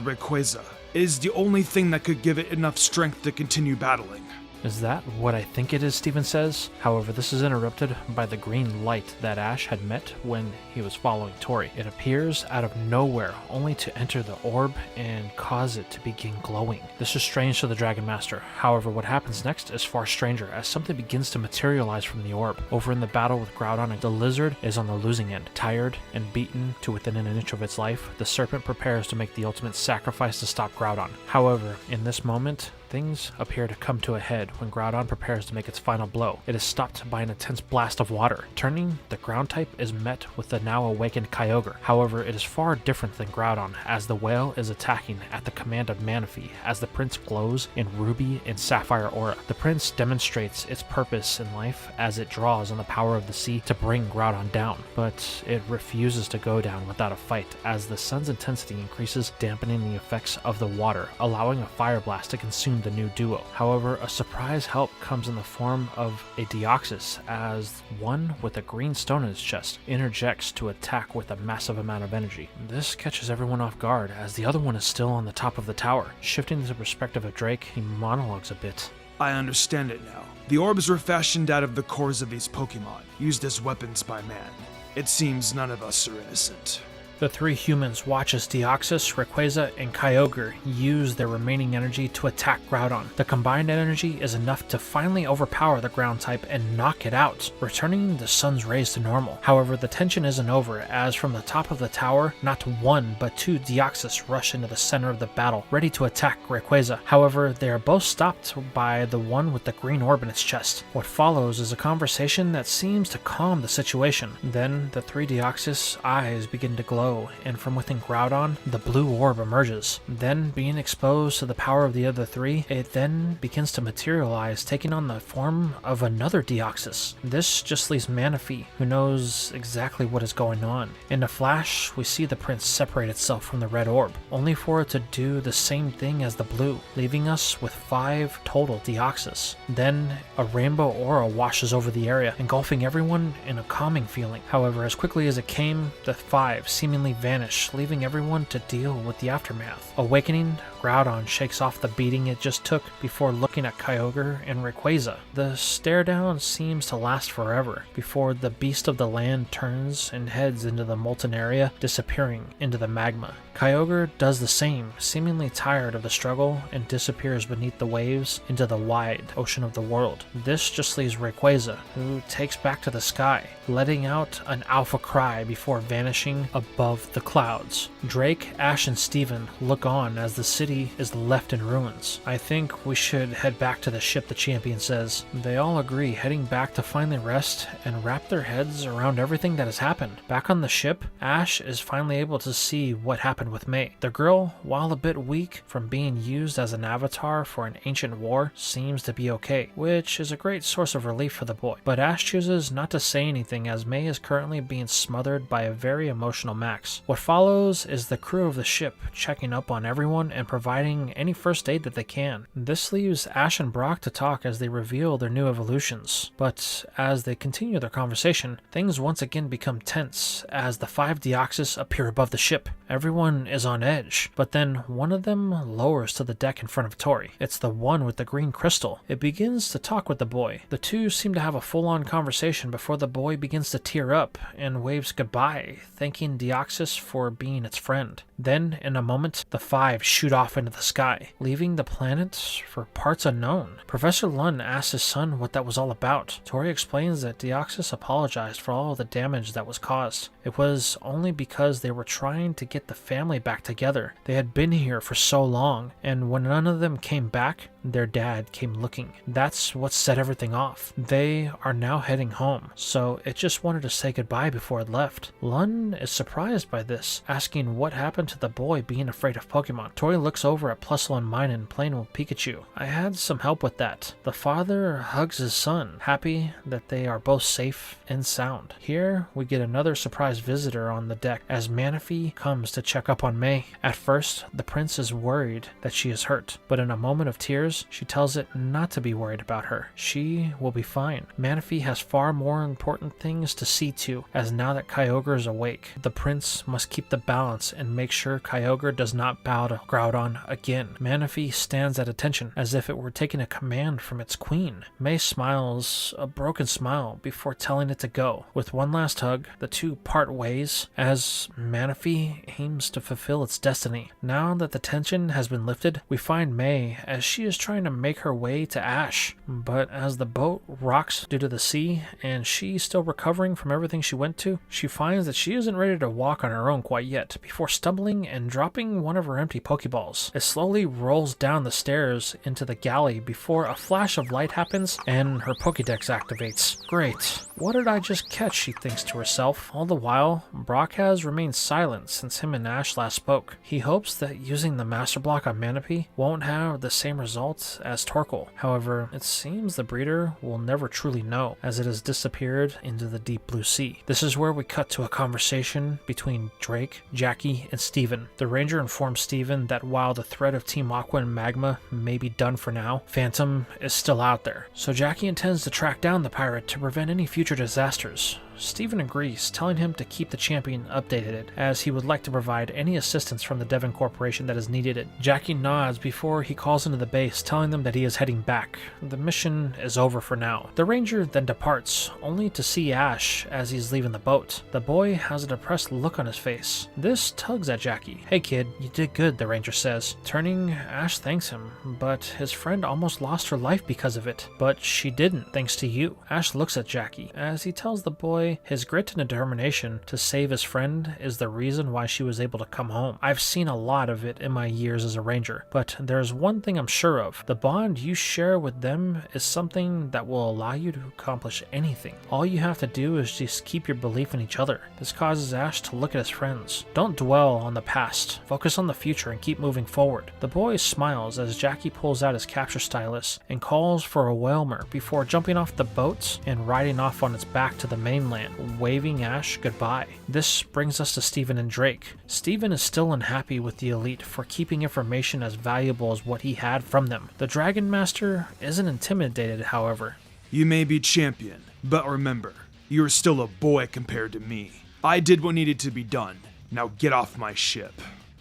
Rayquaza. It is the only thing that could give it enough strength to continue battling. Is that what I think it is? Steven says. However, this is interrupted by the green light that Ash had met when he was following Tori. It appears out of nowhere, only to enter the orb and cause it to begin glowing. This is strange to the Dragon Master. However, what happens next is far stranger, as something begins to materialize from the orb. Over in the battle with Groudon, the lizard is on the losing end. Tired and beaten to within an inch of its life, the serpent prepares to make the ultimate sacrifice to stop Groudon. However, in this moment, things appear to come to a head when Groudon prepares to make its final blow. It is stopped by an intense blast of water. Turning, the ground type is met with the now awakened Kyogre. However, it is far different than Groudon, as the whale is attacking at the command of Manaphy as the prince glows in ruby and sapphire aura. The prince demonstrates its purpose in life as it draws on the power of the sea to bring Groudon down, but it refuses to go down without a fight as the sun's intensity increases, dampening the effects of the water, allowing a fire blast to consume the new duo. However, a surprise help comes in the form of a Deoxys, as one with a green stone in its chest interjects to attack with a massive amount of energy. This catches everyone off guard as the other one is still on the top of the tower. Shifting the perspective of Drake, he monologues a bit. I understand it now. The orbs were fashioned out of the cores of these Pokémon, used as weapons by man. It seems none of us are innocent. The three humans watch as Deoxys, Rayquaza, and Kyogre use their remaining energy to attack Groudon. The combined energy is enough to finally overpower the ground type and knock it out, returning the sun's rays to normal. However, the tension isn't over, as from the top of the tower, not one but two Deoxys rush into the center of the battle, ready to attack Rayquaza. However, they are both stopped by the one with the green orb in its chest. What follows is a conversation that seems to calm the situation. Then, the three Deoxys' eyes begin to glow, and from within Groudon, the blue orb emerges. Then, being exposed to the power of the other three, it then begins to materialize, taking on the form of another Deoxys. This just leaves Manaphy, who knows exactly what is going on. In a flash, we see the prince separate itself from the red orb, only for it to do the same thing as the blue, leaving us with 5 total Deoxys. Then, a rainbow aura washes over the area, engulfing everyone in a calming feeling. However, as quickly as it came, the 5 seemingly vanish, leaving everyone to deal with the aftermath. Awakening, Groudon shakes off the beating it just took before looking at Kyogre and Rayquaza. The stare down seems to last forever before the beast of the land turns and heads into the molten area, disappearing into the magma. Kyogre does the same, seemingly tired of the struggle, and disappears beneath the waves into the wide ocean of the world. This just leaves Rayquaza, who takes back to the sky, letting out an alpha cry before vanishing above the clouds. Drake, Ash, and Steven look on as the city is left in ruins. I think we should head back to the ship, the champion says. They all agree, heading back to finally rest and wrap their heads around everything that has happened. Back on the ship, Ash is finally able to see what happened with May. The girl, while a bit weak from being used as an avatar for an ancient war, seems to be okay, which is a great source of relief for the boy. But Ash chooses not to say anything as May is currently being smothered by a very emotional Max. What follows is the crew of the ship checking up on everyone and providing any first aid that they can. This leaves Ash and Brock to talk as they reveal their new evolutions. But as they continue their conversation, things once again become tense as the 5 Deoxys appear above the ship. Everyone is on edge, but then one of them lowers to the deck in front of Tori. It's the one with the green crystal. It begins to talk with the boy. The two seem to have a full-on conversation before the boy begins to tear up and waves goodbye, thanking Deoxys for being its friend. Then, in a moment, the 5 shoot off into the sky, leaving the planet for parts unknown. Professor Lund asks his son what that was all about. Tori explains that Deoxys apologized for all the damage that was caused. It was only because they were trying to get the family back together. They had been here for so long, and when none of them came back, their dad came looking. That's what set everything off. They are now heading home, so it just wanted to say goodbye before it left. Lund is surprised by this, asking what happened to the boy being afraid of Pokemon. Tori looks over at Plusle and Minun playing with Pikachu. I had some help with that. The father hugs his son, happy that they are both safe and sound. Here, we get another surprise visitor on the deck as Manaphy comes to check up on May. At first, the prince is worried that she is hurt, but in a moment of tears, she tells it not to be worried about her. She will be fine. Manaphy has far more important things to see to, as now that Kyogre is awake, the prince opponents must keep the balance and make sure Kyogre does not bow to Groudon again. Manaphy stands at attention as if it were taking a command from its queen. May smiles a broken smile before telling it to go. With one last hug, the two part ways as Manaphy aims to fulfill its destiny. Now that the tension has been lifted, we find May as she is trying to make her way to Ash. But as the boat rocks due to the sea and she's still recovering from everything she went to, she finds that she isn't ready to walk on her own quite yet before stumbling and dropping one of her empty Pokeballs. It slowly rolls down the stairs into the galley before a flash of light happens and her Pokédex activates. Great. What did I just catch, she thinks to herself. All the while, Brock has remained silent since him and Ash last spoke. He hopes that using the Master Block on Manaphy won't have the same results as Torkoal. However, it seems the breeder will never truly know, as it has disappeared into the deep blue sea. This is where we cut to a conversation between Drake, Jackie, and Steven. The ranger informs Steven that while the threat of Team Aqua and Magma may be done for now, Phantom is still out there. So Jackie intends to track down the pirate to prevent any future disasters. Steven agrees, telling him to keep the champion updated as he would like to provide any assistance from the Devon Corporation that is needed. Jackie nods before he calls into the base, telling them that he is heading back. The mission is over for now. The ranger then departs, only to see Ash as he's leaving the boat. The boy has a depressed look on his face. This tugs at Jackie. "Hey kid, you did good," the ranger says. Turning, Ash thanks him, but his friend almost lost her life because of it. But she didn't, thanks to you. Ash looks at Jackie as he tells the boy his grit and determination to save his friend is the reason why she was able to come home. I've seen a lot of it in my years as a ranger, but there's one thing I'm sure of. The bond you share with them is something that will allow you to accomplish anything. All you have to do is just keep your belief in each other. This causes Ash to look at his friends. Don't dwell on the past. Focus on the future and keep moving forward. The boy smiles as Jackie pulls out his capture stylus and calls for a Whelmer before jumping off the boat and riding off on its back to the mainland, waving Ash goodbye. This brings us to Steven and Drake. Steven is still unhappy with the Elite for keeping information as valuable as what he had from them. The Dragon Master isn't intimidated, however. You may be champion, but remember, you are still a boy compared to me. I did what needed to be done. Now get off my ship.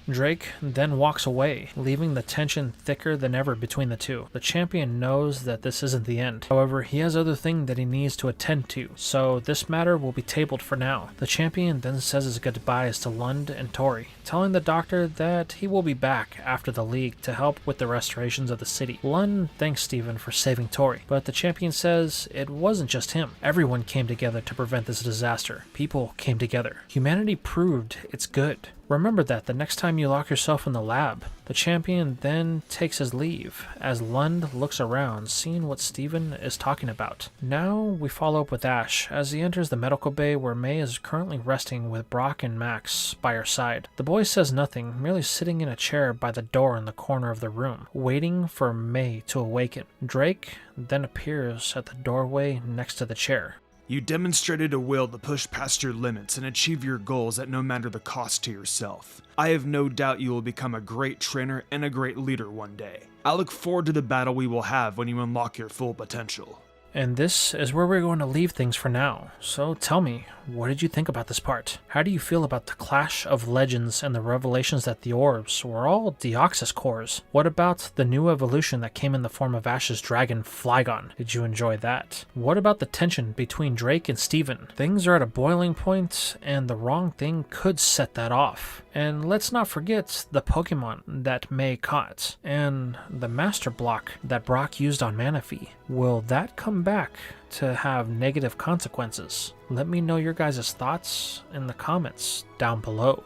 Drake then walks away, leaving the tension thicker than ever between the two. The champion knows that this isn't the end. However, he has other things that he needs to attend to, so this matter will be tabled for now. The champion then says his goodbyes to Lund and Tori, telling the doctor that he will be back after the league to help with the restorations of the city. Lund thanks Steven for saving Tori, but the champion says it wasn't just him. Everyone came together to prevent this disaster. People came together. Humanity proved it's good. Remember that the next time you lock yourself in the lab. The champion then takes his leave as Lund looks around, seeing what Steven is talking about. Now we follow up with Ash as he enters the medical bay where May is currently resting with Brock and Max by her side. The boy says nothing, merely sitting in a chair by the door in the corner of the room, waiting for May to awaken. Drake then appears at the doorway next to the chair. You demonstrated a will to push past your limits and achieve your goals at no matter the cost to yourself. I have no doubt you will become a great trainer and a great leader one day. I look forward to the battle we will have when you unlock your full potential. And this is where we're going to leave things for now. So tell me, what did you think about this part? How do you feel about the clash of legends and the revelations that the orbs were all Deoxys cores? What about the new evolution that came in the form of Ash's dragon Flygon? Did you enjoy that? What about the tension between Drake and Steven? Things are at a boiling point and the wrong thing could set that off. And let's not forget the Pokemon that May caught and the Master Block that Brock used on Manaphy. Will that come back to have negative consequences? Let me know your guys' thoughts in the comments down below.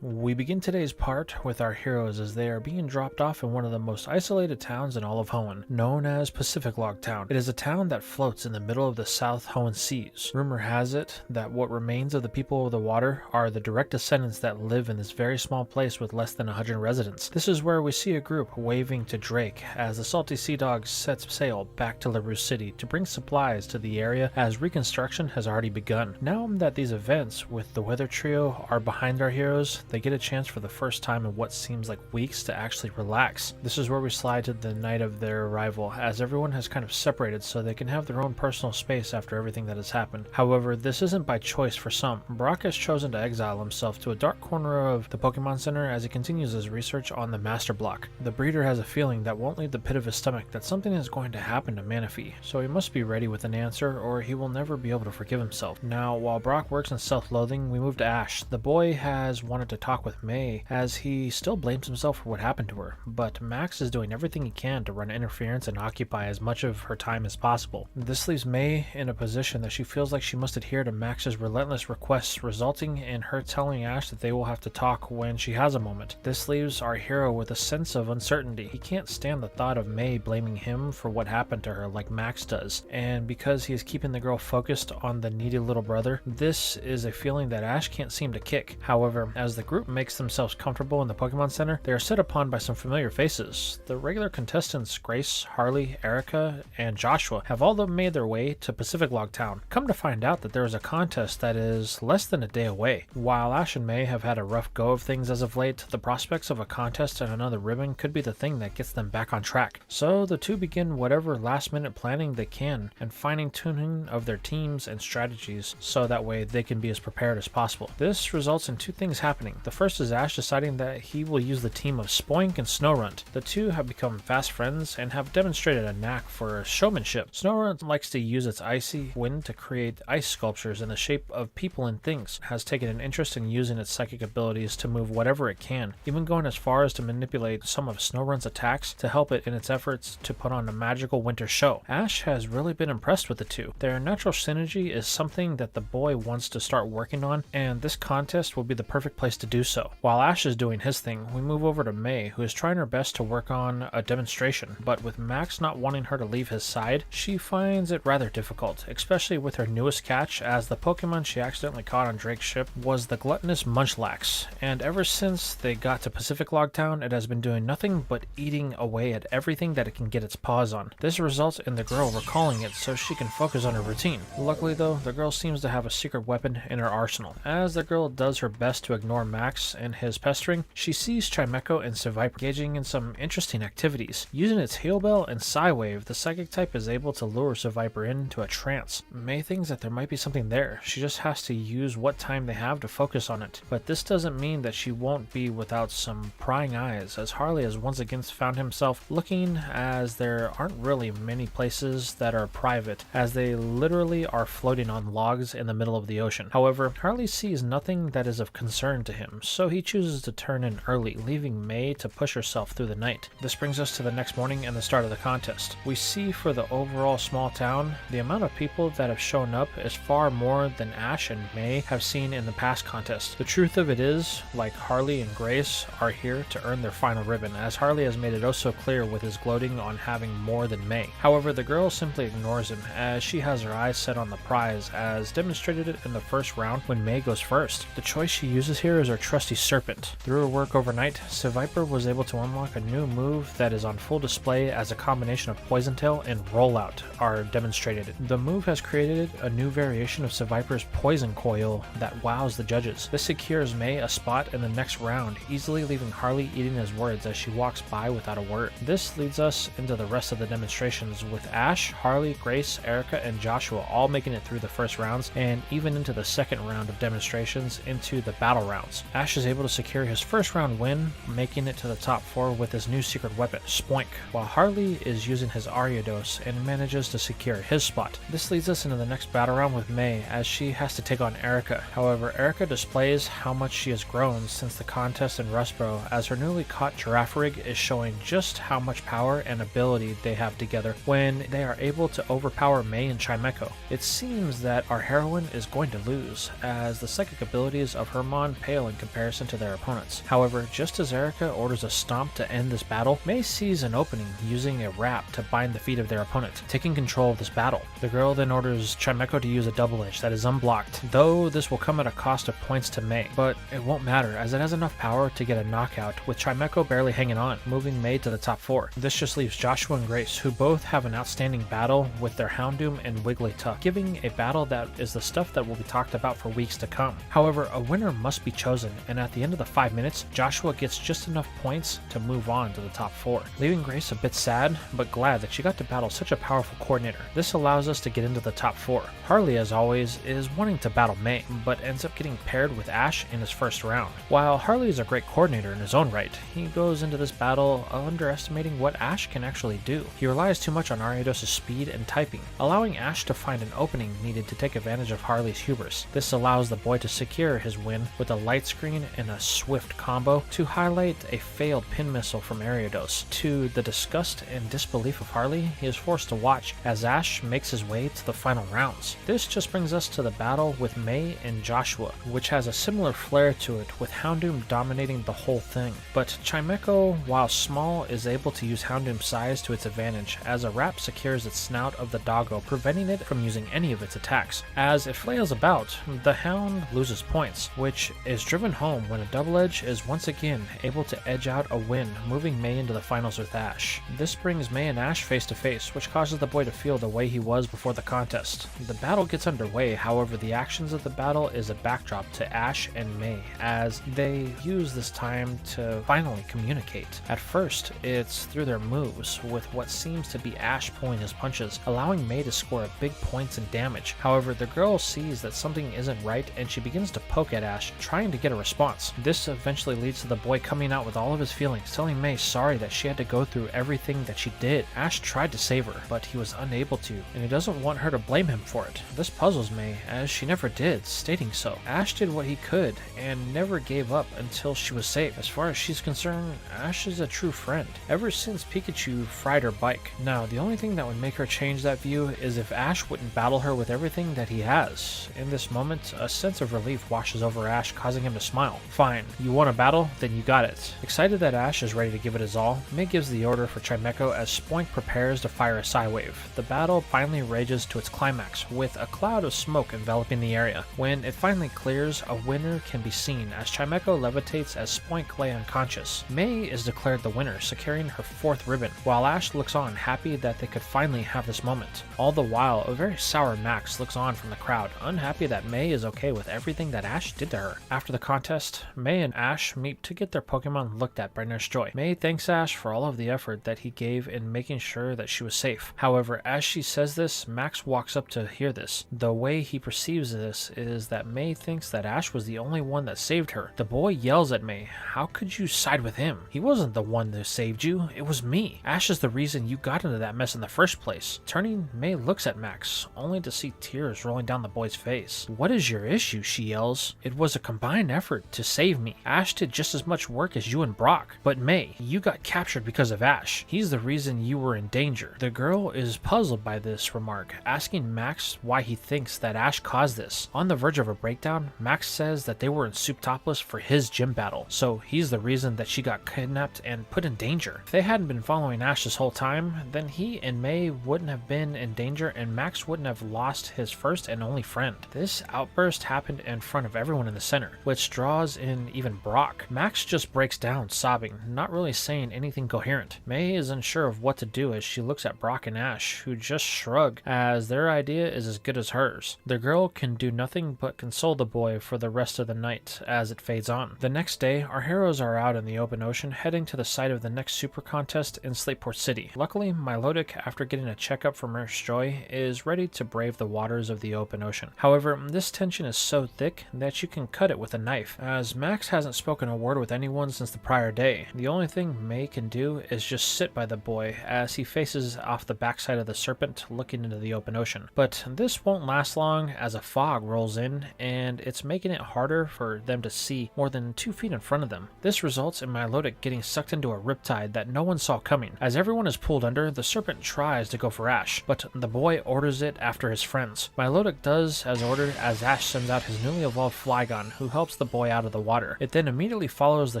We begin today's part with our heroes as they are being dropped off in one of the most isolated towns in all of Hoenn, known as Pacific Log Town. It is a town that floats in the middle of the South Hoenn Seas. Rumor has it that what remains of the people of the water are the direct descendants that live in this very small place with less than 100 residents. This is where we see a group waving to Drake as the Salty Sea Dog sets sail back to LaRue City to bring supplies to the area as reconstruction has already begun. Now that these events with the Weather Trio are behind our heroes, they get a chance for the first time in what seems like weeks to actually relax. This is where we slide to the night of their arrival, as everyone has kind of separated so they can have their own personal space after everything that has happened. However, this isn't by choice for some. Brock has chosen to exile himself to a dark corner of the Pokemon Center as he continues his research on the Master Block. The breeder has a feeling that won't leave the pit of his stomach that something is going to happen to Manaphy, so he must be ready with an answer or he will never be able to forgive himself. Now, while Brock works in self-loathing, we move to Ash. The boy has wanted to talk with May as he still blames himself for what happened to her, but Max is doing everything he can to run interference and occupy as much of her time as possible. This leaves May in a position that she feels like she must adhere to Max's relentless requests, resulting in her telling Ash that they will have to talk when she has a moment. This leaves our hero with a sense of uncertainty. He can't stand the thought of May blaming him for what happened to her like Max does, and because he is keeping the girl focused on the needy little brother, this is a feeling that Ash can't seem to kick. However, as the group makes themselves comfortable in the Pokemon Center, they are set upon by some familiar faces. The regular contestants Grace, Harley, Erica, and Joshua have all made their way to Pacific Log Town. Come to find out that there is a contest that is less than a day away. While Ash and May have had a rough go of things as of late, the prospects of a contest and another ribbon could be the thing that gets them back on track. So the two begin whatever last minute planning they can and fine tuning of their teams and strategies so that way they can be as prepared as possible. This results in two things happening. The first is Ash deciding that he will use the team of Spoink and Snowrunt. The two have become fast friends and have demonstrated a knack for showmanship. Snowrunt likes to use its icy wind to create ice sculptures in the shape of people and things, has taken an interest in using its psychic abilities to move whatever it can, even going as far as to manipulate some of Snowrunt's attacks to help it in its efforts to put on a magical winter show. Ash has really been impressed with the two. Their natural synergy is something that the boy wants to start working on, and this contest will be the perfect place to do so. While Ash is doing his thing, we move over to May, who is trying her best to work on a demonstration, but with Max not wanting her to leave his side, she finds it rather difficult, especially with her newest catch, as the Pokemon she accidentally caught on Drake's ship was the gluttonous Munchlax, and ever since they got to Pacific Log Town, it has been doing nothing but eating away at everything that it can get its paws on. This results in the girl recalling it so she can focus on her routine. Luckily though, the girl seems to have a secret weapon in her arsenal. As the girl does her best to ignore Max and his pestering, she sees Chimecho and Seviper engaging in some interesting activities. Using its Heal Bell and Psywave, the psychic type is able to lure Seviper into a trance. May thinks that there might be something there. She just has to use what time they have to focus on it. But this doesn't mean that she won't be without some prying eyes, as Harley has once again found himself looking, as there aren't really many places that are private, as they literally are floating on logs in the middle of the ocean. However, Harley sees nothing that is of concern to him, so he chooses to turn in early, leaving May to push herself through the night. This brings us to the next morning and the start of the contest. We see for the overall small town, the amount of people that have shown up is far more than Ash and May have seen in the past contest. The truth of it is, like Harley and Grace are here to earn their final ribbon, as Harley has made it oh so clear with his gloating on having more than May. However, the girl simply ignores him, as she has her eyes set on the prize, as demonstrated in the first round when May goes first. The choice she uses here is her trusty Serpent. Through her work overnight, Seviper was able to unlock a new move that is on full display, as a combination of Poison Tail and Rollout are demonstrated. The move has created a new variation of Seviper's Poison Coil that wows the judges. This secures May a spot in the next round, easily leaving Harley eating his words as she walks by without a word. This leads us into the rest of the demonstrations, with Ash, Harley, Grace, Erica, and Joshua all making it through the first rounds, and even into the second round of demonstrations into the battle rounds. Ash is able to secure his first round win, making it to the top 4 with his new secret weapon, Spoink, while Harley is using his Ariados and manages to secure his spot. This leads us into the next battle round with May, as she has to take on Erica. However, Erica displays how much she has grown since the contest in Rustboro, as her newly caught Girafarig is showing just how much power and ability they have together when they are able to overpower May and Chimecho. It seems that our heroine is going to lose, as the psychic abilities of Hermon pale in in comparison to their opponents. However, just as Erika orders a stomp to end this battle, May sees an opening using a wrap to bind the feet of their opponent, taking control of this battle. The girl then orders Chimecho to use a double edge that is unblocked, though this will come at a cost of points to May, but it won't matter as it has enough power to get a knockout, with Chimecho barely hanging on, moving May to the top 4. This just leaves Joshua and Grace, who both have an outstanding battle with their Houndoom and Wigglytuff, giving a battle that is the stuff that will be talked about for weeks to come. However, a winner must be chosen, and at the end of the 5 minutes, Joshua gets just enough points to move on to the top 4, leaving Grace a bit sad, but glad that she got to battle such a powerful coordinator. This allows us to get into the top 4. Harley, as always, is wanting to battle May, but ends up getting paired with Ash in his first round. While Harley is a great coordinator in his own right, he goes into this battle underestimating what Ash can actually do. He relies too much on Ariados's speed and typing, allowing Ash to find an opening needed to take advantage of Harley's hubris. This allows the boy to secure his win with a light screen and a swift combo to highlight a failed pin missile from Ariados. To the disgust and disbelief of Harley, he is forced to watch as Ash makes his way to the final rounds. This just brings us to the battle with May and Joshua, which has a similar flair to it, with Houndoom dominating the whole thing. But Chimecho, while small, is able to use Houndoom's size to its advantage, as a wrap secures its snout of the doggo, preventing it from using any of its attacks. As it flails about, the Hound loses points, which is driven home when a double edge is once again able to edge out a win, moving May into the finals with Ash. This brings May and Ash face to face, which causes the boy to feel the way he was before the contest. The battle gets underway, however the actions of the battle is a backdrop to Ash and May, as they use this time to finally communicate. At first, it's through their moves, with what seems to be Ash pulling his punches, allowing May to score big points and damage. However, the girl sees that something isn't right and she begins to poke at Ash, trying to get a response. This eventually leads to the boy coming out with all of his feelings, telling May sorry that she had to go through everything that she did. Ash tried to save her, but he was unable to, and he doesn't want her to blame him for it. This puzzles May, as she never did, stating so. Ash did what he could and never gave up until she was saved. As far as she's concerned, Ash is a true friend, ever since Pikachu fried her bike. Now, the only thing that would make her change that view is if Ash wouldn't battle her with everything that he has. In this moment, a sense of relief washes over Ash, causing him to smile. Fine, you want a battle? Then you got it. Excited that Ash is ready to give it his all, May gives the order for Chimecho as Spoink prepares to fire a Psywave. The battle finally rages to its climax, with a cloud of smoke enveloping the area. When it finally clears, a winner can be seen as Chimecho levitates as Spoink lay unconscious. May is declared the winner, securing her 4th ribbon, while Ash looks on, happy that they could finally have this moment. All the while, a very sour Max looks on from the crowd, unhappy that May is okay with everything that Ash did to her. After the contest, May and Ash meet to get their Pokemon looked at by Nurse Joy. May thanks Ash for all of the effort that he gave in making sure that she was safe. However, as she says this, Max walks up to hear this. The way he perceives this is that May thinks that Ash was the only one that saved her. The boy yells at May, "How could you side with him? He wasn't the one that saved you, it was me. Ash is the reason you got into that mess in the first place." Turning, May looks at Max, only to see tears rolling down the boy's face. "What is your issue?" she yells. "It was a combined effort to save me. Ash did just as much work as you and Brock. But May, you got captured because of Ash. He's the reason you were in danger." The girl is puzzled by this remark, asking Max why he thinks that Ash caused this. On the verge of a breakdown, Max says that they were in Souptopolis for his gym battle, so he's the reason that she got kidnapped and put in danger. If they hadn't been following Ash this whole time, then he and May wouldn't have been in danger and Max wouldn't have lost his first and only friend. This outburst happened in front of everyone in the center, which draws in even Brock. Max just breaks down, sobbing, not really saying anything coherent. May is unsure of what to do as she looks at Brock and Ash, who just shrug, as their idea is as good as hers. The girl can do nothing but console the boy for the rest of the night as it fades on. The next day, our heroes are out in the open ocean, heading to the site of the next super contest in Slateport City. Luckily, Milotic, after getting a checkup from Nurse Joy, is ready to brave the waters of the open ocean. However, this tension is so thick that you can cut it with a knife, as Max hasn't spoken a word with anyone since the prior day. The only thing May can do is just sit by the boy as he faces off the backside of the serpent, looking into the open ocean. But this won't last long as a fog rolls in, and it's making it harder for them to see more than 2 feet in front of them. This results in Milotic getting sucked into a riptide that no one saw coming. As everyone is pulled under, the serpent tries to go for Ash, but the boy orders it after his friends. Milotic does as ordered as Ash sends out his newly evolved Flygon, who helps the the boy out of the water. It then immediately follows the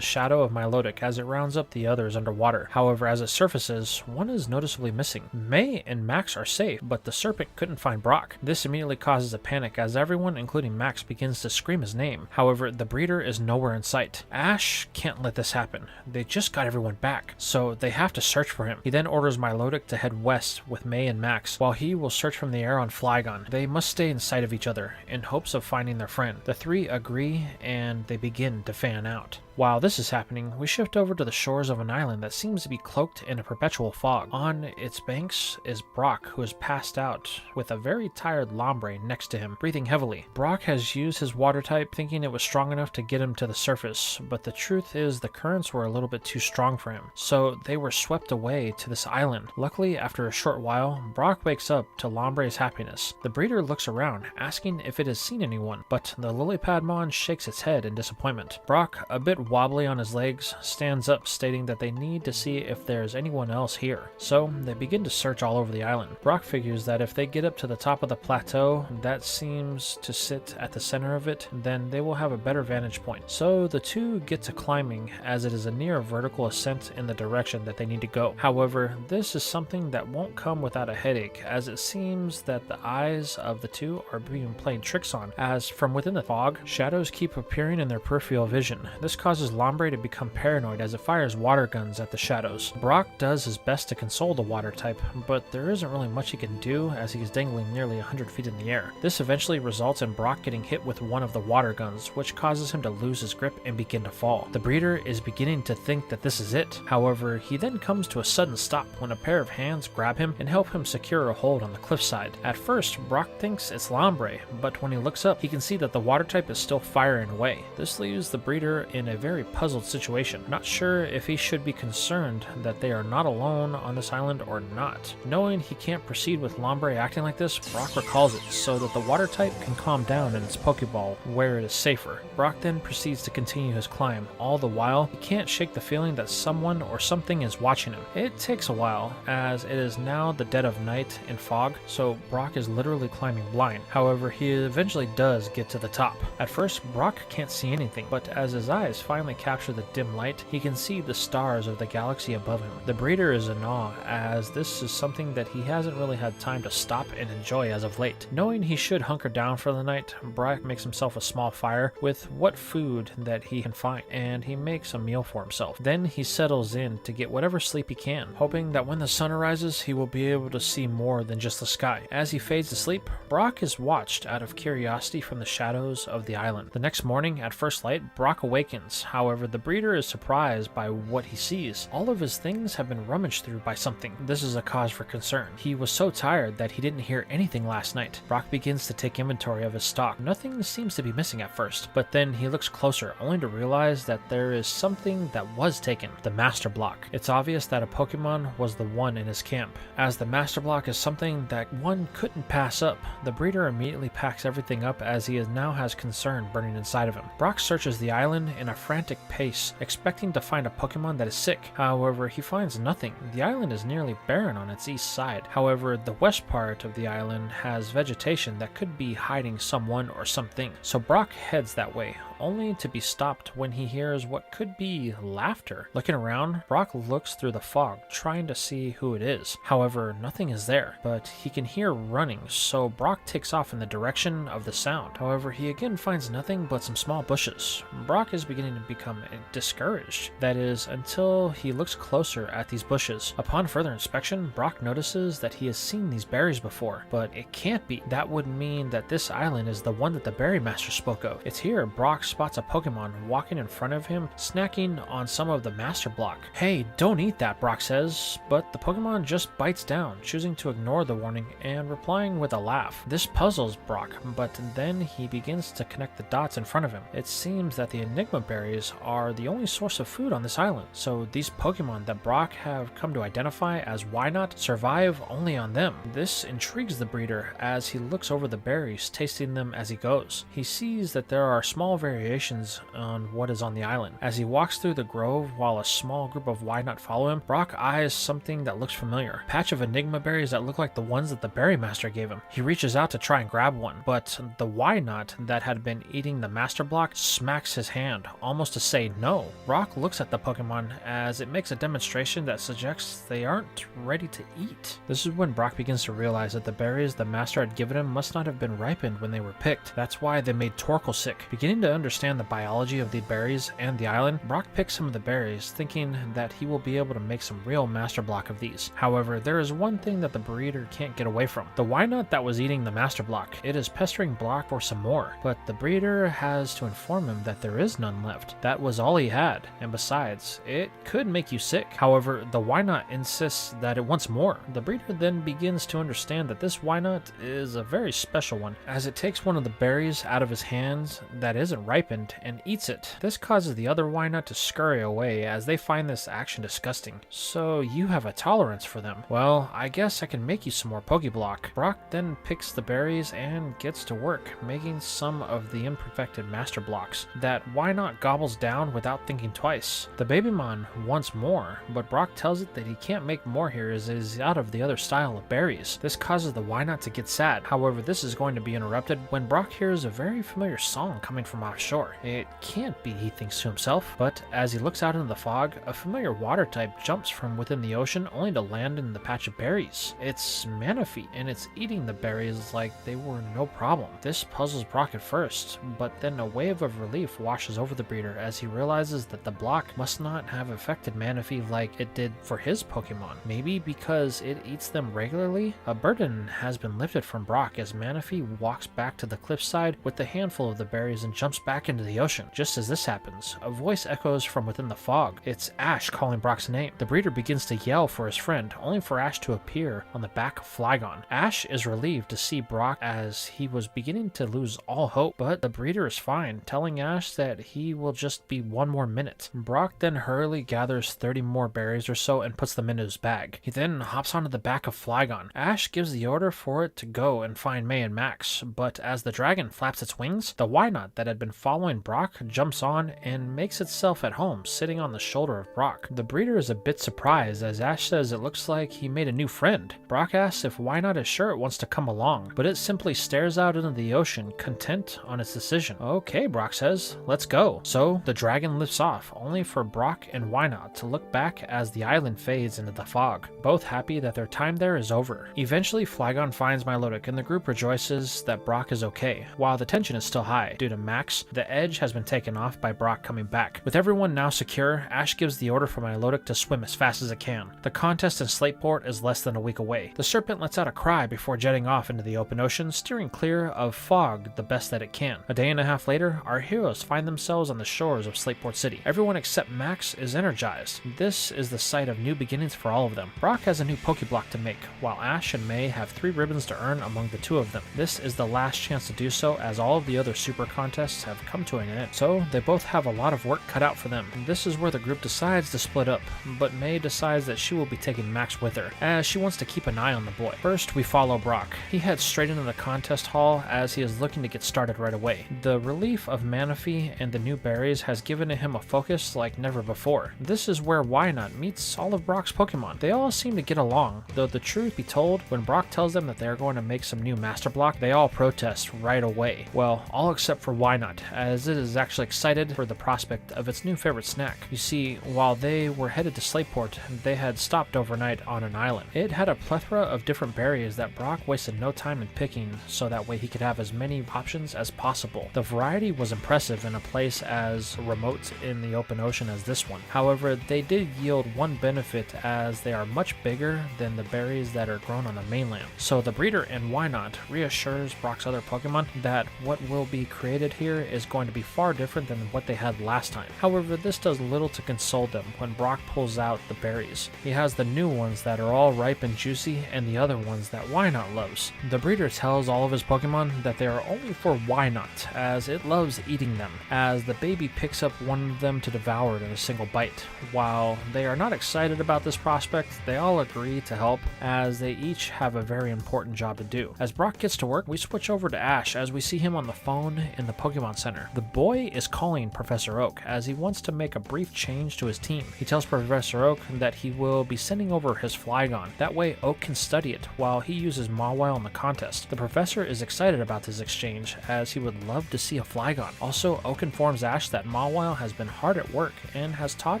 shadow of Milotic as it rounds up the others underwater. However, as it surfaces, one is noticeably missing. May and Max are safe, but the serpent couldn't find Brock. This immediately causes a panic as everyone, including Max, begins to scream his name. However, the breeder is nowhere in sight. Ash can't let this happen. They just got everyone back, so they have to search for him. He then orders Milotic to head west with May and Max, while he will search from the air on Flygon. They must stay in sight of each other in hopes of finding their friend. The three agree and they begin to fan out. While this is happening, we shift over to the shores of an island that seems to be cloaked in a perpetual fog. On its banks is Brock, who is passed out with a very tired Lombre next to him, breathing heavily. Brock has used his water type, thinking it was strong enough to get him to the surface, but the truth is the currents were a little bit too strong for him, so they were swept away to this island. Luckily, after a short while, Brock wakes up to Lombre's happiness. The breeder looks around, asking if it has seen anyone, but the Lilypadmon shakes its head in disappointment. Brock, a bit wobbly on his legs, stands up, stating that they need to see if there's anyone else here. So they begin to search all over the island. Brock figures that if they get up to the top of the plateau that seems to sit at the center of it, then they will have a better vantage point. So the two get to climbing, as it is a near vertical ascent in the direction that they need to go. However, this is something that won't come without a headache, as it seems that the eyes of the two are being played tricks on, as from within the fog, shadows keep appearing in their peripheral vision. This causes Lombre to become paranoid as it fires water guns at the shadows. Brock does his best to console the water type, but there isn't really much he can do as he's dangling nearly 100 feet in the air. This eventually results in Brock getting hit with one of the water guns, which causes him to lose his grip and begin to fall. The breeder is beginning to think that this is it. However, he then comes to a sudden stop when a pair of hands grab him and help him secure a hold on the cliffside. At first, Brock thinks it's Lombre, but when he looks up, he can see that the water type is still firing away. This leaves the breeder in a very puzzled situation, not sure if he should be concerned that they are not alone on this island or not. Knowing he can't proceed with Lombre acting like this, Brock recalls it so that the water type can calm down in its Pokeball where it is safer. Brock then proceeds to continue his climb. All the while, he can't shake the feeling that someone or something is watching him. It takes a while, as it is now the dead of night in fog, so Brock is literally climbing blind. However, he eventually does get to the top. At first, Brock can't see anything, but as his eyes finally capture the dim light, he can see the stars of the galaxy above him. The breeder is in awe, as this is something that he hasn't really had time to stop and enjoy as of late. Knowing he should hunker down for the night, Brock makes himself a small fire with what food that he can find, and he makes a meal for himself. Then he settles in to get whatever sleep he can, hoping that when the sun arises, he will be able to see more than just the sky. As he fades to sleep, Brock is watched out of curiosity from the shadows of the island. The next morning, at first light, Brock awakens. However, the breeder is surprised by what he sees. All of his things have been rummaged through by something. This is a cause for concern. He was so tired that he didn't hear anything last night. Brock begins to take inventory of his stock. Nothing seems to be missing at first, but then he looks closer, only to realize that there is something that was taken, the Master Block. It's obvious that a Pokemon was the one in his camp. As the Master Block is something that one couldn't pass up, the breeder immediately packs everything up as he now has concern burning inside of him. Brock searches the island in a frantic pace, expecting to find a Pokemon that is sick. However, he finds nothing. The island is nearly barren on its east side. However, the west part of the island has vegetation that could be hiding someone or something. So Brock heads that way, only to be stopped when he hears what could be laughter. Looking around, Brock looks through the fog, trying to see who it is. However, nothing is there, but he can hear running, so Brock takes off in the direction of the sound. However, he again finds nothing but some small bushes. Brock is beginning to become discouraged. That is, until he looks closer at these bushes. Upon further inspection, Brock notices that he has seen these berries before, but it can't be. That would mean that this island is the one that the Berry Master spoke of. It's here Brock spots a Pokemon walking in front of him, snacking on some of the Master Block. "Hey, don't eat that," Brock says, but the Pokemon just bites down, choosing to ignore the warning and replying with a laugh. This puzzles Brock, but then he begins to connect the dots in front of him. It seems that the Enigma Berry berries are the only source of food on this island, so these Pokemon that Brock have come to identify as Why Not survive only on them. This intrigues the breeder as he looks over the berries, tasting them as he goes. He sees that there are small variations on what is on the island. As he walks through the grove while a small group of Why Not follow him, Brock eyes something that looks familiar. A patch of Enigma berries that look like the ones that the Berry Master gave him. He reaches out to try and grab one, but the Why Not that had been eating the Master Block smacks his hand, almost to say no. Brock looks at the Pokemon as it makes a demonstration that suggests they aren't ready to eat. This is when Brock begins to realize that the berries the Master had given him must not have been ripened when they were picked. That's why they made Torkoal sick. Beginning to understand the biology of the berries and the island, Brock picks some of the berries, thinking that he will be able to make some real Master Block of these. However, there is one thing that the breeder can't get away from. The Why Not that was eating the Master Block. It is pestering Brock for some more, but the breeder has to inform him that there is none left. That was all he had, and besides, it could make you sick. However, the Why Not insists that it wants more. The breeder then begins to understand that this Why Not is a very special one, as it takes one of the berries out of his hands that isn't ripened and eats it. This causes the other Why Not to scurry away as they find this action disgusting. So you have a tolerance for them. Well, I guess I can make you some more Pokeblock. Brock then picks the berries and gets to work, making some of the imperfected Master Blocks that Why Not gobbles down without thinking twice. The Babymon wants more, but Brock tells it that he can't make more here as it is out of the other style of berries. This causes the Why Not to get sad. However, this is going to be interrupted when Brock hears a very familiar song coming from offshore. It can't be, he thinks to himself, but as he looks out into the fog, a familiar water type jumps from within the ocean only to land in the patch of berries. It's Manaphy, and it's eating the berries like they were no problem. This puzzles Brock at first, but then a wave of relief washes over the breeder as he realizes that the block must not have affected Manaphy like it did for his Pokemon. Maybe because it eats them regularly? A burden has been lifted from Brock as Manaphy walks back to the cliffside with a handful of the berries and jumps back into the ocean. Just as this happens, a voice echoes from within the fog. It's Ash calling Brock's name. The breeder begins to yell for his friend, only for Ash to appear on the back of Flygon. Ash is relieved to see Brock as he was beginning to lose all hope, but the breeder is fine, telling Ash that he will just be one more minute. Brock then hurriedly gathers 30 more berries or so and puts them into his bag. He then hops onto the back of Flygon. Ash gives the order for it to go and find May and Max, but as the dragon flaps its wings, the Why Not that had been following Brock jumps on and makes itself at home, sitting on the shoulder of Brock. The breeder is a bit surprised as Ash says it looks like he made a new friend. Brock asks if Why Not is sure it wants to come along, but it simply stares out into the ocean, content on its decision. Okay, Brock says, let's go. So the dragon lifts off, only for Brock and Why Not to look back as the island fades into the fog, both happy that their time there is over. Eventually, Flygon finds Milotic and the group rejoices that Brock is okay. While the tension is still high due to Max, the edge has been taken off by Brock coming back. With everyone now secure, Ash gives the order for Milotic to swim as fast as it can. The contest in Slateport is less than a week away. The serpent lets out a cry before jetting off into the open ocean, steering clear of fog the best that it can. A day and a half later, our heroes find themselves on the shores of Slateport City. Everyone except Max is energized. This is the site of new beginnings for all of them. Brock has a new Pokeblock to make, while Ash and May have 3 ribbons to earn among the 2 of them. This is the last chance to do so as all of the other super contests have come to an end, so they both have a lot of work cut out for them. This is where the group decides to split up, but May decides that she will be taking Max with her, as she wants to keep an eye on the boy. First, we follow Brock. He heads straight into the contest hall as he is looking to get started right away. The relief of Manaphy and the new berries has given him a focus like never before. This is where Why Not meets all of Brock's Pokemon. They all seem to get along, though the truth be told, when Brock tells them that they are going to make some new Master Block, they all protest right away. Well, all except for Why Not, as it is actually excited for the prospect of its new favorite snack. You see, while they were headed to Slateport, they had stopped overnight on an island. It had a plethora of different berries that Brock wasted no time in picking, so that way he could have as many options as possible. The variety was impressive in a place as remote in the open ocean as this one. However, they did yield one benefit as they are much bigger than the berries that are grown on the mainland. So the breeder and Why Not reassures Brock's other Pokemon that what will be created here is going to be far different than what they had last time. However, this does little to console them when Brock pulls out the berries. He has the new ones that are all ripe and juicy and the other ones that Why Not loves. The breeder tells all of his Pokemon that they are only for Why Not, as it loves eating them, as the baby maybe picks up one of them to devour it in a single bite. While they are not excited about this prospect, they all agree to help as they each have a very important job to do. As Brock gets to work, we switch over to Ash as we see him on the phone in the Pokemon Center. The boy is calling Professor Oak as he wants to make a brief change to his team. He tells Professor Oak that he will be sending over his Flygon. That way Oak can study it while he uses Mawile in the contest. The professor is excited about this exchange as he would love to see a Flygon. Also, Oak informs Ash that Mawile has been hard at work and has taught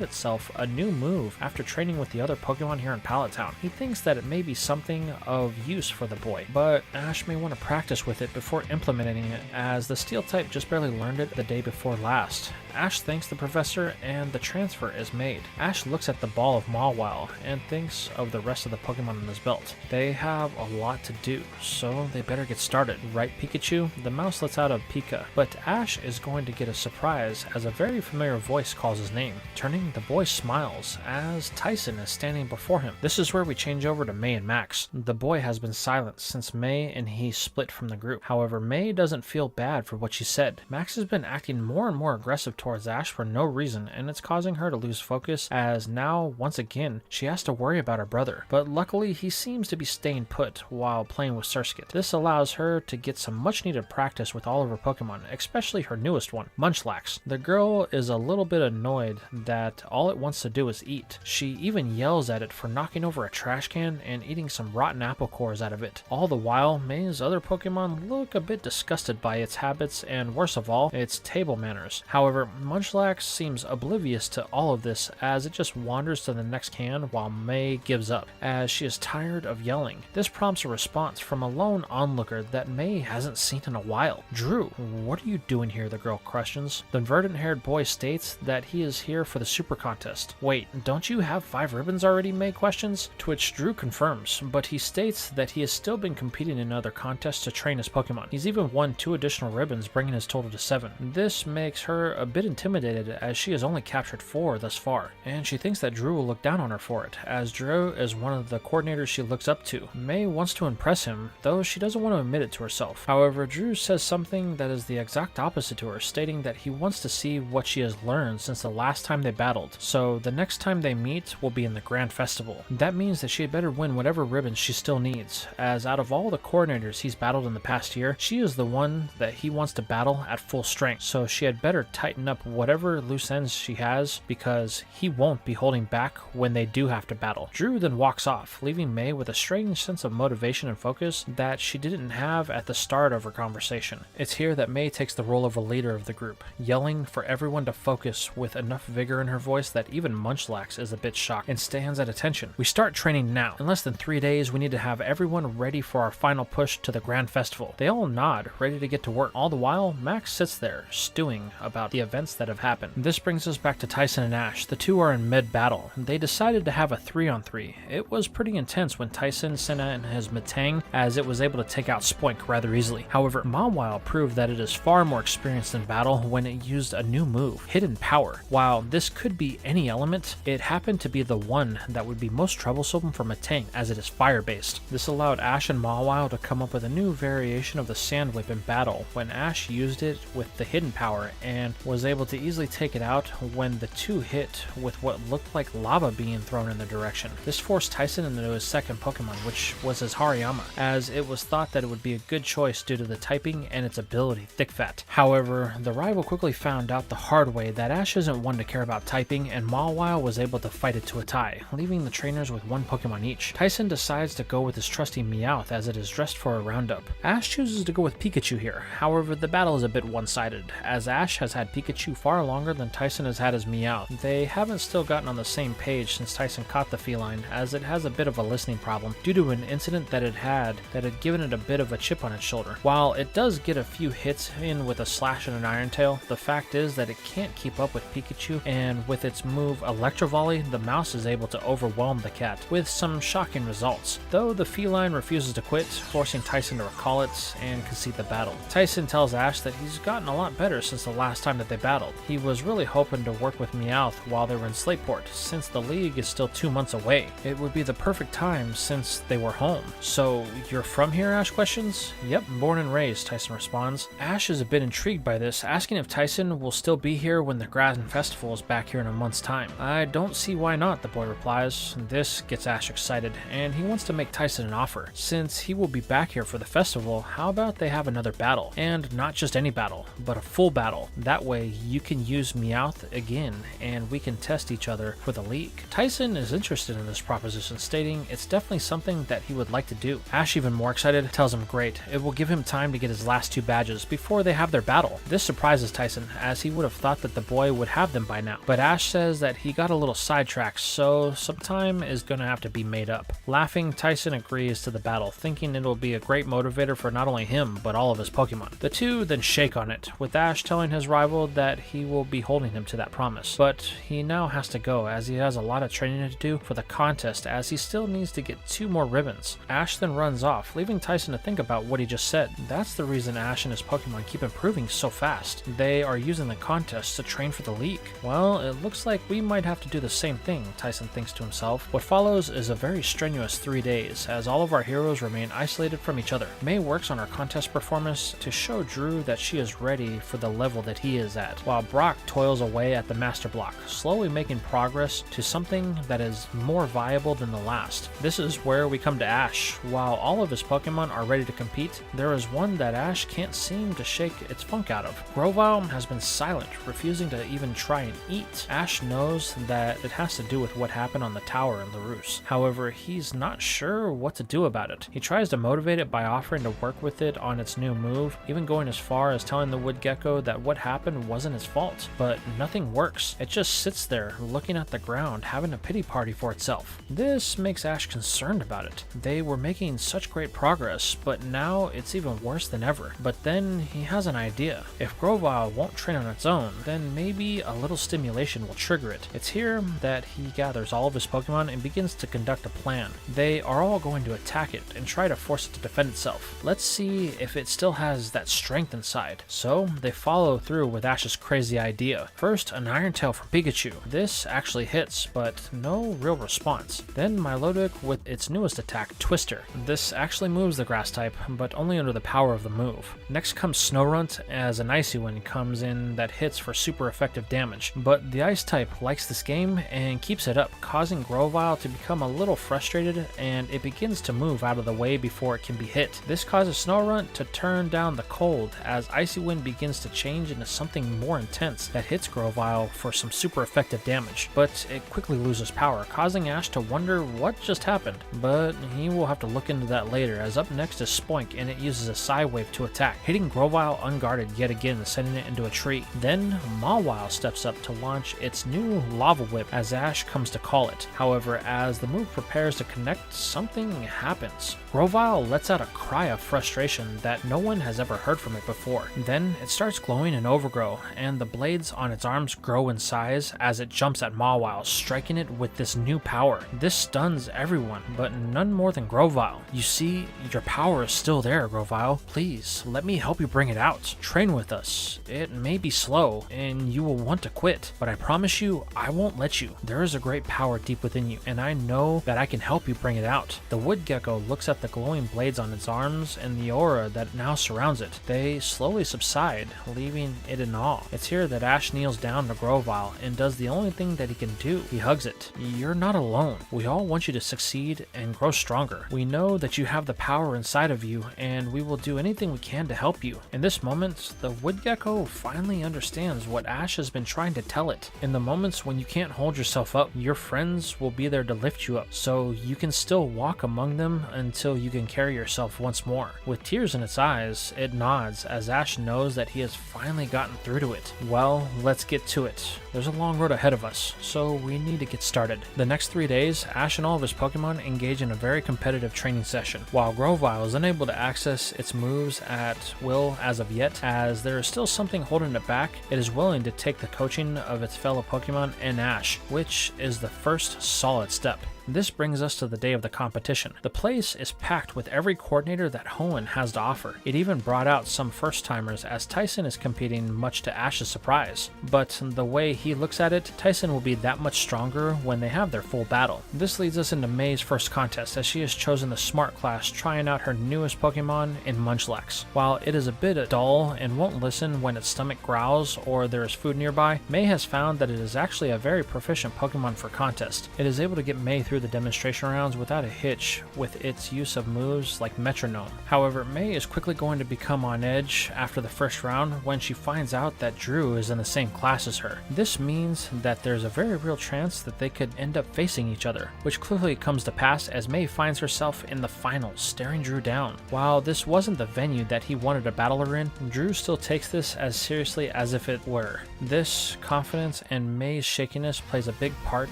itself a new move after training with the other Pokemon here in Pallet Town. He thinks that it may be something of use for the boy, but Ash may want to practice with it before implementing it as the Steel type just barely learned it the day before last. Ash thanks the professor and the transfer is made. Ash looks at the ball of Mawile and thinks of the rest of the Pokemon in his belt. They have a lot to do, so they better get started. Right, Pikachu? The mouse lets out a Pika, but Ash is going to get a surprise as a very familiar voice calls his name. Turning, the boy smiles as Tyson is standing before him. This is where we change over to May and Max. The boy has been silent since May and he split from the group. However, May doesn't feel bad for what she said. Max has been acting more and more aggressive towards Ash for no reason, and it's causing her to lose focus as now, once again, she has to worry about her brother. But luckily, he seems to be staying put while playing with Surskit. This allows her to get some much needed practice with all of her Pokemon, especially her newest one, Munchlax. The girl is a little bit annoyed that all it wants to do is eat. She even yells at it for knocking over a trash can and eating some rotten apple cores out of it. All the while, May's other Pokemon look a bit disgusted by its habits and, worst of all, its table manners. However, Munchlax seems oblivious to all of this as it just wanders to the next can while May gives up, as she is tired of yelling. This prompts a response from a lone onlooker that May hasn't seen in a while. Drew, what are you doing here? The girl questions. The verdant-haired boy states that he is here for the super contest. Wait, don't you have 5 ribbons already? May questions, to which Drew confirms, but he states that he has still been competing in other contests to train his Pokemon. He's even won 2 additional ribbons, bringing his total to 7. This makes her a bit intimidated as she has only captured 4 thus far, and she thinks that Drew will look down on her for it, as Drew is one of the coordinators she looks up to. May wants to impress him, though she doesn't want to admit it to herself. However, Drew says something that is the exact opposite to her, stating that he wants to see what she has learned since the last time they battled, so the next time they meet will be in the Grand Festival. That means that she had better win whatever ribbons she still needs, as out of all the coordinators he's battled in the past year, she is the one that he wants to battle at full strength, so she had better tighten up whatever loose ends she has, because he won't be holding back when they do have to battle. Drew then walks off, leaving May with a strange sense of motivation and focus that she didn't have at the start of her conversation. It's here that May takes the role of a leader of the group, yelling for everyone to focus with enough vigor in her voice that even Munchlax is a bit shocked and stands at attention. We start training now. In less than 3 days, we need to have everyone ready for our final push to the Grand Festival. They all nod, ready to get to work. All the while, Max sits there, stewing about the events that have happened. This brings us back to Tyson and Ash. The two are in mid-battle. They decided to have a 3-on-3. It was pretty intense when Tyson sent in his Metang, as it was able to take out Spoink rather easily. However, Mawile proved that it is far more experienced in battle when it used a new move, Hidden Power. While this could be any element, it happened to be the one that would be most troublesome for Metang, as it is fire-based. This allowed Ash and Mawile to come up with a new variation of the Sand Whip in battle when Ash used it with the Hidden Power and was able to easily take it out when the two hit with what looked like lava being thrown in their direction. This forced Tyson into his second Pokemon, which was his Hariyama, as it was thought that it would be a good choice due to the typing and its ability, Thick Fat. However, the rival quickly found out the hard way that Ash isn't one to care about typing, and Mawile was able to fight it to a tie, leaving the trainers with 1 Pokemon each. Tyson decides to go with his trusty Meowth as it is dressed for a roundup. Ash chooses to go with Pikachu here. However, the battle is a bit one-sided, as Ash has had Pikachu far longer than Tyson has had his Meowth. They haven't still gotten on the same page since Tyson caught the feline, as it has a bit of a listening problem due to an incident that it had given it a bit of a chip on its shoulder. While it does get a few hits in with a slash and an Iron Tail, the fact is that it can't keep up with Pikachu, and with its move Electro Volley, the mouse is able to overwhelm the cat, with some shocking results. Though the feline refuses to quit, forcing Tyson to recall it and concede the battle. Tyson tells Ash that he's gotten a lot better since the last time that they battled. He was really hoping to work with Meowth while they were in Slateport, since the league is still 2 months away. It would be the perfect time since they were home. So, you're from here, Ash questions? Yep, born and raised, Tyson responds. Ash is a bit intrigued by this, asking if Tyson will still be here when the Grand Festival is back here in a month's time. I don't see why not, the boy replies. This gets Ash excited, and he wants to make Tyson an offer. Since he will be back here for the festival, how about they have another battle? And not just any battle, but a full battle. That way, you can use Meowth again, and we can test each other for the league. Tyson is interested in this proposition, stating it's definitely something that he would like to do. Ash, even more excited, tells him great. It will give him time to get his last 2 badges before they have their battle. This surprises Tyson, as he would have thought that the boy would have them by now. But Ash says that he got a little sidetracked, so some time is gonna have to be made up. Laughing, Tyson agrees to the battle, thinking it'll be a great motivator for not only him, but all of his Pokemon. The two then shake on it, with Ash telling his rival that he will be holding him to that promise. But he now has to go, as he has a lot of training to do for the contest, as he still needs to get 2 more ribbons. Ash then runs off, leaving Tyson to think about what he just said. That's the reason Ash and his Pokemon keep improving so fast. They are using the contest to train for the league. Well, it looks like we might have to do the same thing, Tyson thinks to himself. What follows is a very strenuous 3 days, as all of our heroes remain isolated from each other. May works on her contest performance to show Drew that she is ready for the level that he is at, while Brock toils away at the Master Block, slowly making progress to something that is more viable than the last. This is where we come to Ash. While all of his Pokemon are ready to compete, there is one that Ash can't seem to shake its funk out of. Grovyle has been silent, refusing to even try and eat. Ash knows that it has to do with what happened on the tower in LaRousse. However, he's not sure what to do about it. He tries to motivate it by offering to work with it on its new move, even going as far as telling the wood gecko that what happened wasn't his fault. But nothing works. It just sits there, looking at the ground, having a pity party for itself. This makes Ash concerned about it. They were making such great progress, but now it's even worse than ever. But then he has an idea. If Grovyle won't train on its own, then maybe a little stimulation will trigger it. It's here that he gathers all of his Pokemon and begins to conduct a plan. They are all going to attack it and try to force it to defend itself. Let's see if it still has that strength inside. So they follow through with Ash's crazy idea. First, an Iron Tail from Pikachu. This actually hits, but no real response. Then Milotic with its newest attack, Twister. This actually moves the grass type, but only under the power of the move. Next comes Snorunt, as an Icy Wind comes in that hits for super effective damage. But the Ice type likes this game and keeps it up, causing Grovyle to become a little frustrated, and it begins to move out of the way before it can be hit. This causes Snorunt to turn down the cold, as Icy Wind begins to change into something more intense that hits Grovyle for some super effective damage. But it quickly loses power, causing Ash to wonder what just happened. But he will have to look into that later, as up next is Spoink, and it uses a Psy Wave to attack, hitting Grovyle unguarded yet again and sending it into a tree. Then Mawile steps up to launch its new Lava Whip, as Ash comes to call it. However, as the move prepares to connect, something happens. Grovyle lets out a cry of frustration that no one has ever heard from it before. Then it starts glowing and overgrow, and the blades on its arms grow in size as it jumps at Mawile, striking it with this new power. This stuns everyone, but none more than Grovyle. You see, your power is still there, Grovyle. Please, let me help you bring it out. Train with us. It may be slow, and you will want to quit, but I promise you, I won't let you. There is a great power deep within you, and I know that I can help you bring it out. The wood gecko looks at the glowing blades on its arms and the aura that now surrounds it. They slowly subside, leaving it in awe. It's here that Ash kneels down to Grovyle and does the only thing that he can do. He hugs it. You're not alone. We all want you to succeed and grow stronger. We know that you have the power inside of you, and we will do anything we can to help you. In this moment, the wood gecko finally understands what Ash has been trying to tell it. In the moments when you can't hold yourself up, your friends will be there to lift you up, so you can still walk among them until you can carry yourself once more. With tears in its eyes, it nods as Ash knows that he has finally gotten through to it. Well, let's get to it. There's a long road ahead of us, so we need to get started. The next 3 days, Ash and all of his Pokemon engage in a very competitive training session. While Grovyle is unable to access its moves at will as of yet, as there is still something holding it back, it is willing to take the coaching of its fellow Pokemon and Ash, which is the first solid step. This brings us to the day of the competition. The place is packed with every coordinator that Hoenn has to offer. It even brought out some first-timers as Tyson is competing, much to Ash's surprise. But the way he looks at it, Tyson will be that much stronger when they have their full battle. This leads us into May's first contest, as she has chosen the Smart class, trying out her newest Pokemon in Munchlax. While it is a bit dull and won't listen when its stomach growls or there is food nearby, May has found that it is actually a very proficient Pokemon for contest. It is able to get May through the demonstration rounds without a hitch with its use of moves like Metronome. However, May is quickly going to become on edge after the first round when she finds out that Drew is in the same class as her. This means that there's a very real chance that they could end up facing each other, which clearly comes to pass as May finds herself in the finals, staring Drew down. While this wasn't the venue that he wanted to battle her in, Drew still takes this as seriously as if it were. This confidence and May's shakiness plays a big part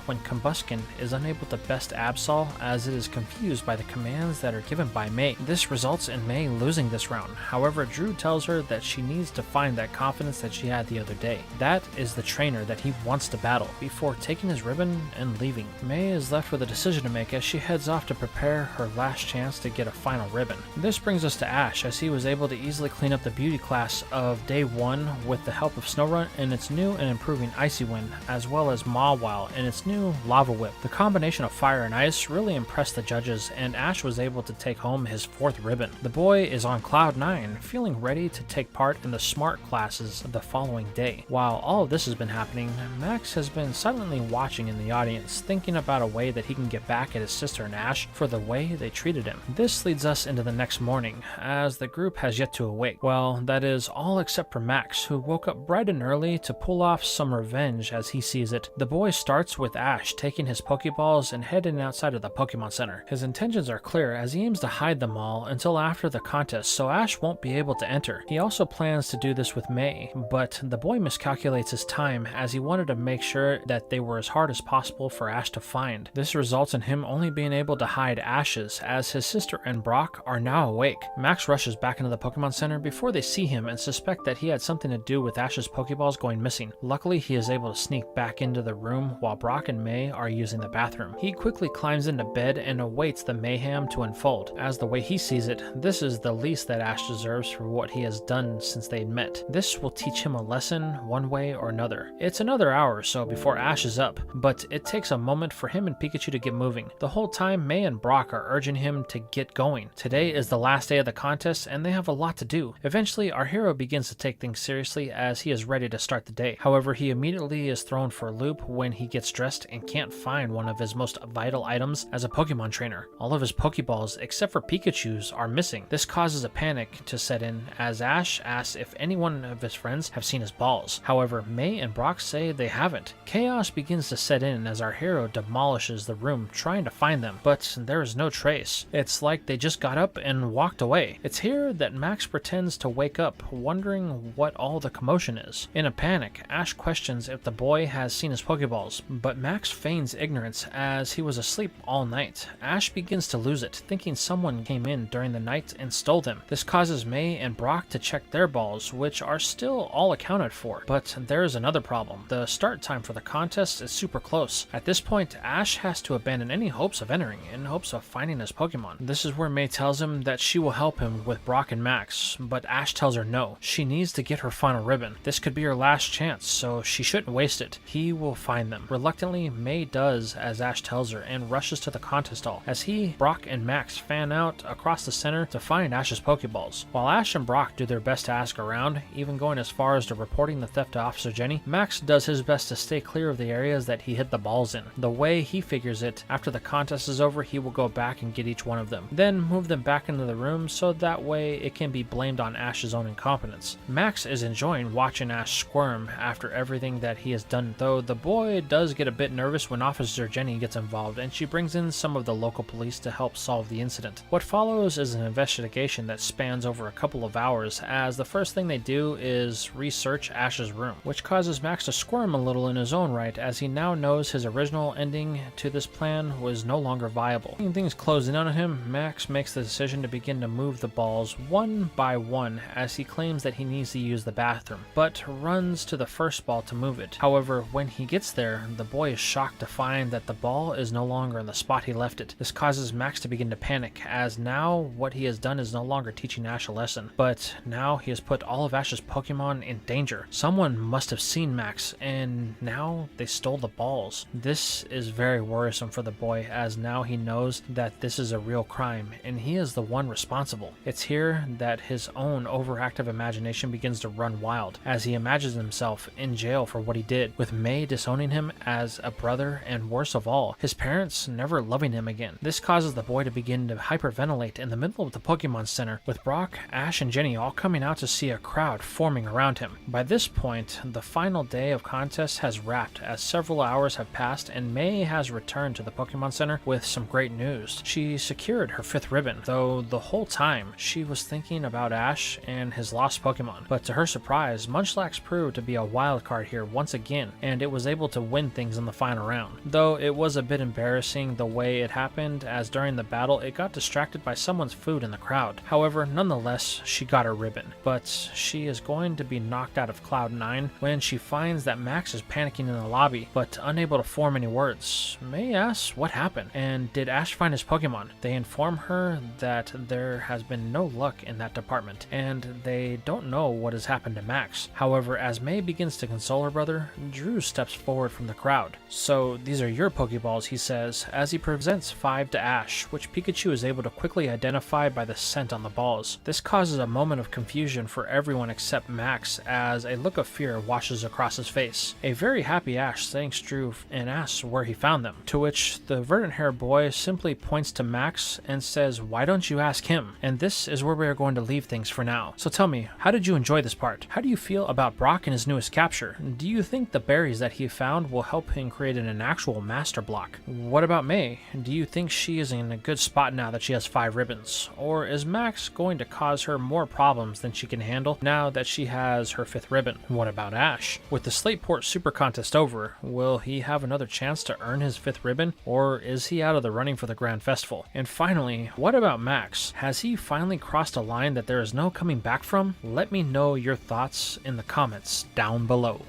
when Combuskin is unable to best Absol as it is confused by the commands that are given by May. This results in May losing this round. However, Drew tells her that she needs to find that confidence that she had the other day. That is the trainer that he wants to battle, before taking his ribbon and leaving. May is left with a decision to make as she heads off to prepare her last chance to get a final ribbon. This brings us to Ash, as he was able to easily clean up the beauty class of day 1 with the help of Snorunt and its new and improving Icy Wind, as well as Mawile and its new Lava Whip. The combination of fire and ice really impressed the judges, and Ash was able to take home his 4th ribbon. The boy is on cloud 9, feeling ready to take part in the Smart classes the following day. While all of this has been happening, Max has been silently watching in the audience, thinking about a way that he can get back at his sister and Ash for the way they treated him. This leads us into the next morning, as the group has yet to awake. Well, that is all except for Max, who woke up bright and early to pull off some revenge as he sees it. The boy starts with Ash taking his Pokeballs and heading outside of the Pokemon Center. His intentions are clear, as he aims to hide them all until after the contest so Ash won't be able to enter. He also plans to do this with May, but the boy miscalculates his time as he wanted to make sure that they were as hard as possible for Ash to find. This results in him only being able to hide Ash's, as his sister and Brock are now awake. Max rushes back into the Pokemon Center before they see him and suspect that he had something to do with Ash's Pokeballs going missing. Luckily, he is able to sneak back into the room while Brock and May are using the bathroom. He quickly climbs into bed and awaits the mayhem to unfold, as the way he sees it, this is the least that Ash deserves for what he has done since they met. This will teach him a lesson one way or another. It's another hour or so before Ash is up, but it takes a moment for him and Pikachu to get moving. The whole time, May and Brock are urging him to get going. Today is the last day of the contest and they have a lot to do. Eventually, our hero begins to take things seriously as he is ready to start the day. However, he immediately is thrown for a loop when he gets dressed and can't find one of his most vital items as a Pokemon trainer. All of his Pokeballs, except for Pikachu's, are missing. This causes a panic to set in as Ash asks if any one of his friends have seen his balls. However, May and Brock say they haven't. Chaos begins to set in as our hero demolishes the room trying to find them, but there is no trace. It's like they just got up and walked away. It's here that Max pretends to wake up, wondering what all the commotion is. In a panic, Ash questions if the boy has seen his Pokeballs, but Max feigns ignorance as he was asleep all night. Ash begins to lose it, thinking someone came in during the night and stole them. This causes May and Brock to check their balls, which are still all accounted for. But there is another problem. The start time for the contest is super close. At this point, Ash has to abandon any hopes of entering in hopes of finding his Pokemon. This is where May tells him that she will help him with Brock and Max, but Ash tells her no. She needs to get her final ribbon. This could be her last chance, so she shouldn't waste it. He will find them. Reluctantly, May does as Ash tells her and rushes to the contest hall as he, Brock, and Max fan out across the center to find Ash's Pokeballs. While Ash and Brock do their best to ask around, even going as far as to reporting the theft to Officer Jenny, Max does his best to stay clear of the areas that he hid the balls in. The way he figures it, after the contest is over, he will go back and get each one of them, then move them back into the room so that way it can be blamed on Ash's own incompetence. Max is enjoying watching Ash squirm after everything that he has done, though the boy does get a bit nervous when Officer Jenny gets involved and she brings in some of the local police to help solve the incident. What follows is an investigation that spans over a couple of hours, as the first thing they do is research Ash's room, which causes Max to squirm a little in his own right as he now knows his original ending to this plan was no longer viable. Seeing things close in on him, Max makes the decision to begin to move the balls one by one as he claims that he needs to use the bathroom, but runs to the first ball to move it. However, when he gets there, the boy is shocked to find that the ball is no longer in the spot he left it. This causes Max to begin to panic, as now what he has done is no longer teaching Ash a lesson, but now he has put all of Ash's Pokemon in danger. Someone must have seen Max, and now they stole the balls. This is very worrisome for the boy, as now he knows that this is a real crime, and he is the one responsible. It's here that his own overactive imagination begins to run wild, as he imagines himself in jail for what he did, with May disowning him as a brother, and worst of all, his parents never loving him again. This causes the boy to begin to hyperventilate in the middle of the Pokemon Center, with Brock, Ash, and Jenny all coming out to see a crowd forming around him. By this point, the final day of contest has wrapped, as several hours have passed, and May has returned to the Pokemon Center with some great news. She secured her 5th ribbon, though the whole time she was thinking about Ash and his lost Pokemon. But to her surprise, Munchlax proved to be a wild card here once again, and it was able to win things in the final round. Though it was a bit embarrassing the way it happened, as during the battle it got distracted by someone's food in the crowd. However, nonetheless, she got her ribbon. But she is going to be knocked out of Cloud 9 when she finds that Max is panicking in the lobby, but unable to form any words. May asks what happened, and did Ash find his Pokemon? They inform her that there has been no luck in that department, and they don't know what has happened to Max. However, as May begins to console her brother, Drew steps forward from the crowd. So these are your Pokeballs, he says, as he presents 5 to Ash, which Pikachu is able to quickly identify by the scent on the balls. This causes a moment of confusion for everyone except Max, as a look of fear washes across his face. A very happy Ash thanks Drew and asks where he found them, to which the verdant-haired boy simply points to Max and says, why don't you ask him? And this is where we are going to leave things for now. So tell me, how did you enjoy this part? How do you feel about Brock and his newest capture? Do you think the berries that he found will help him create an actual master block? What about May? Do you think she is in a good spot now that she has 5 ribbons? Or is Max going to cause her more problems than she can handle now that she has her 5th ribbon? What about Ash? With the Slateport Super Contest over, will he have another chance to earn his 5th ribbon, or is he out of the running for the Grand Festival? And finally, what about Max? Has he finally crossed a line that there is no coming back from? Let me know your thoughts in the comments down below.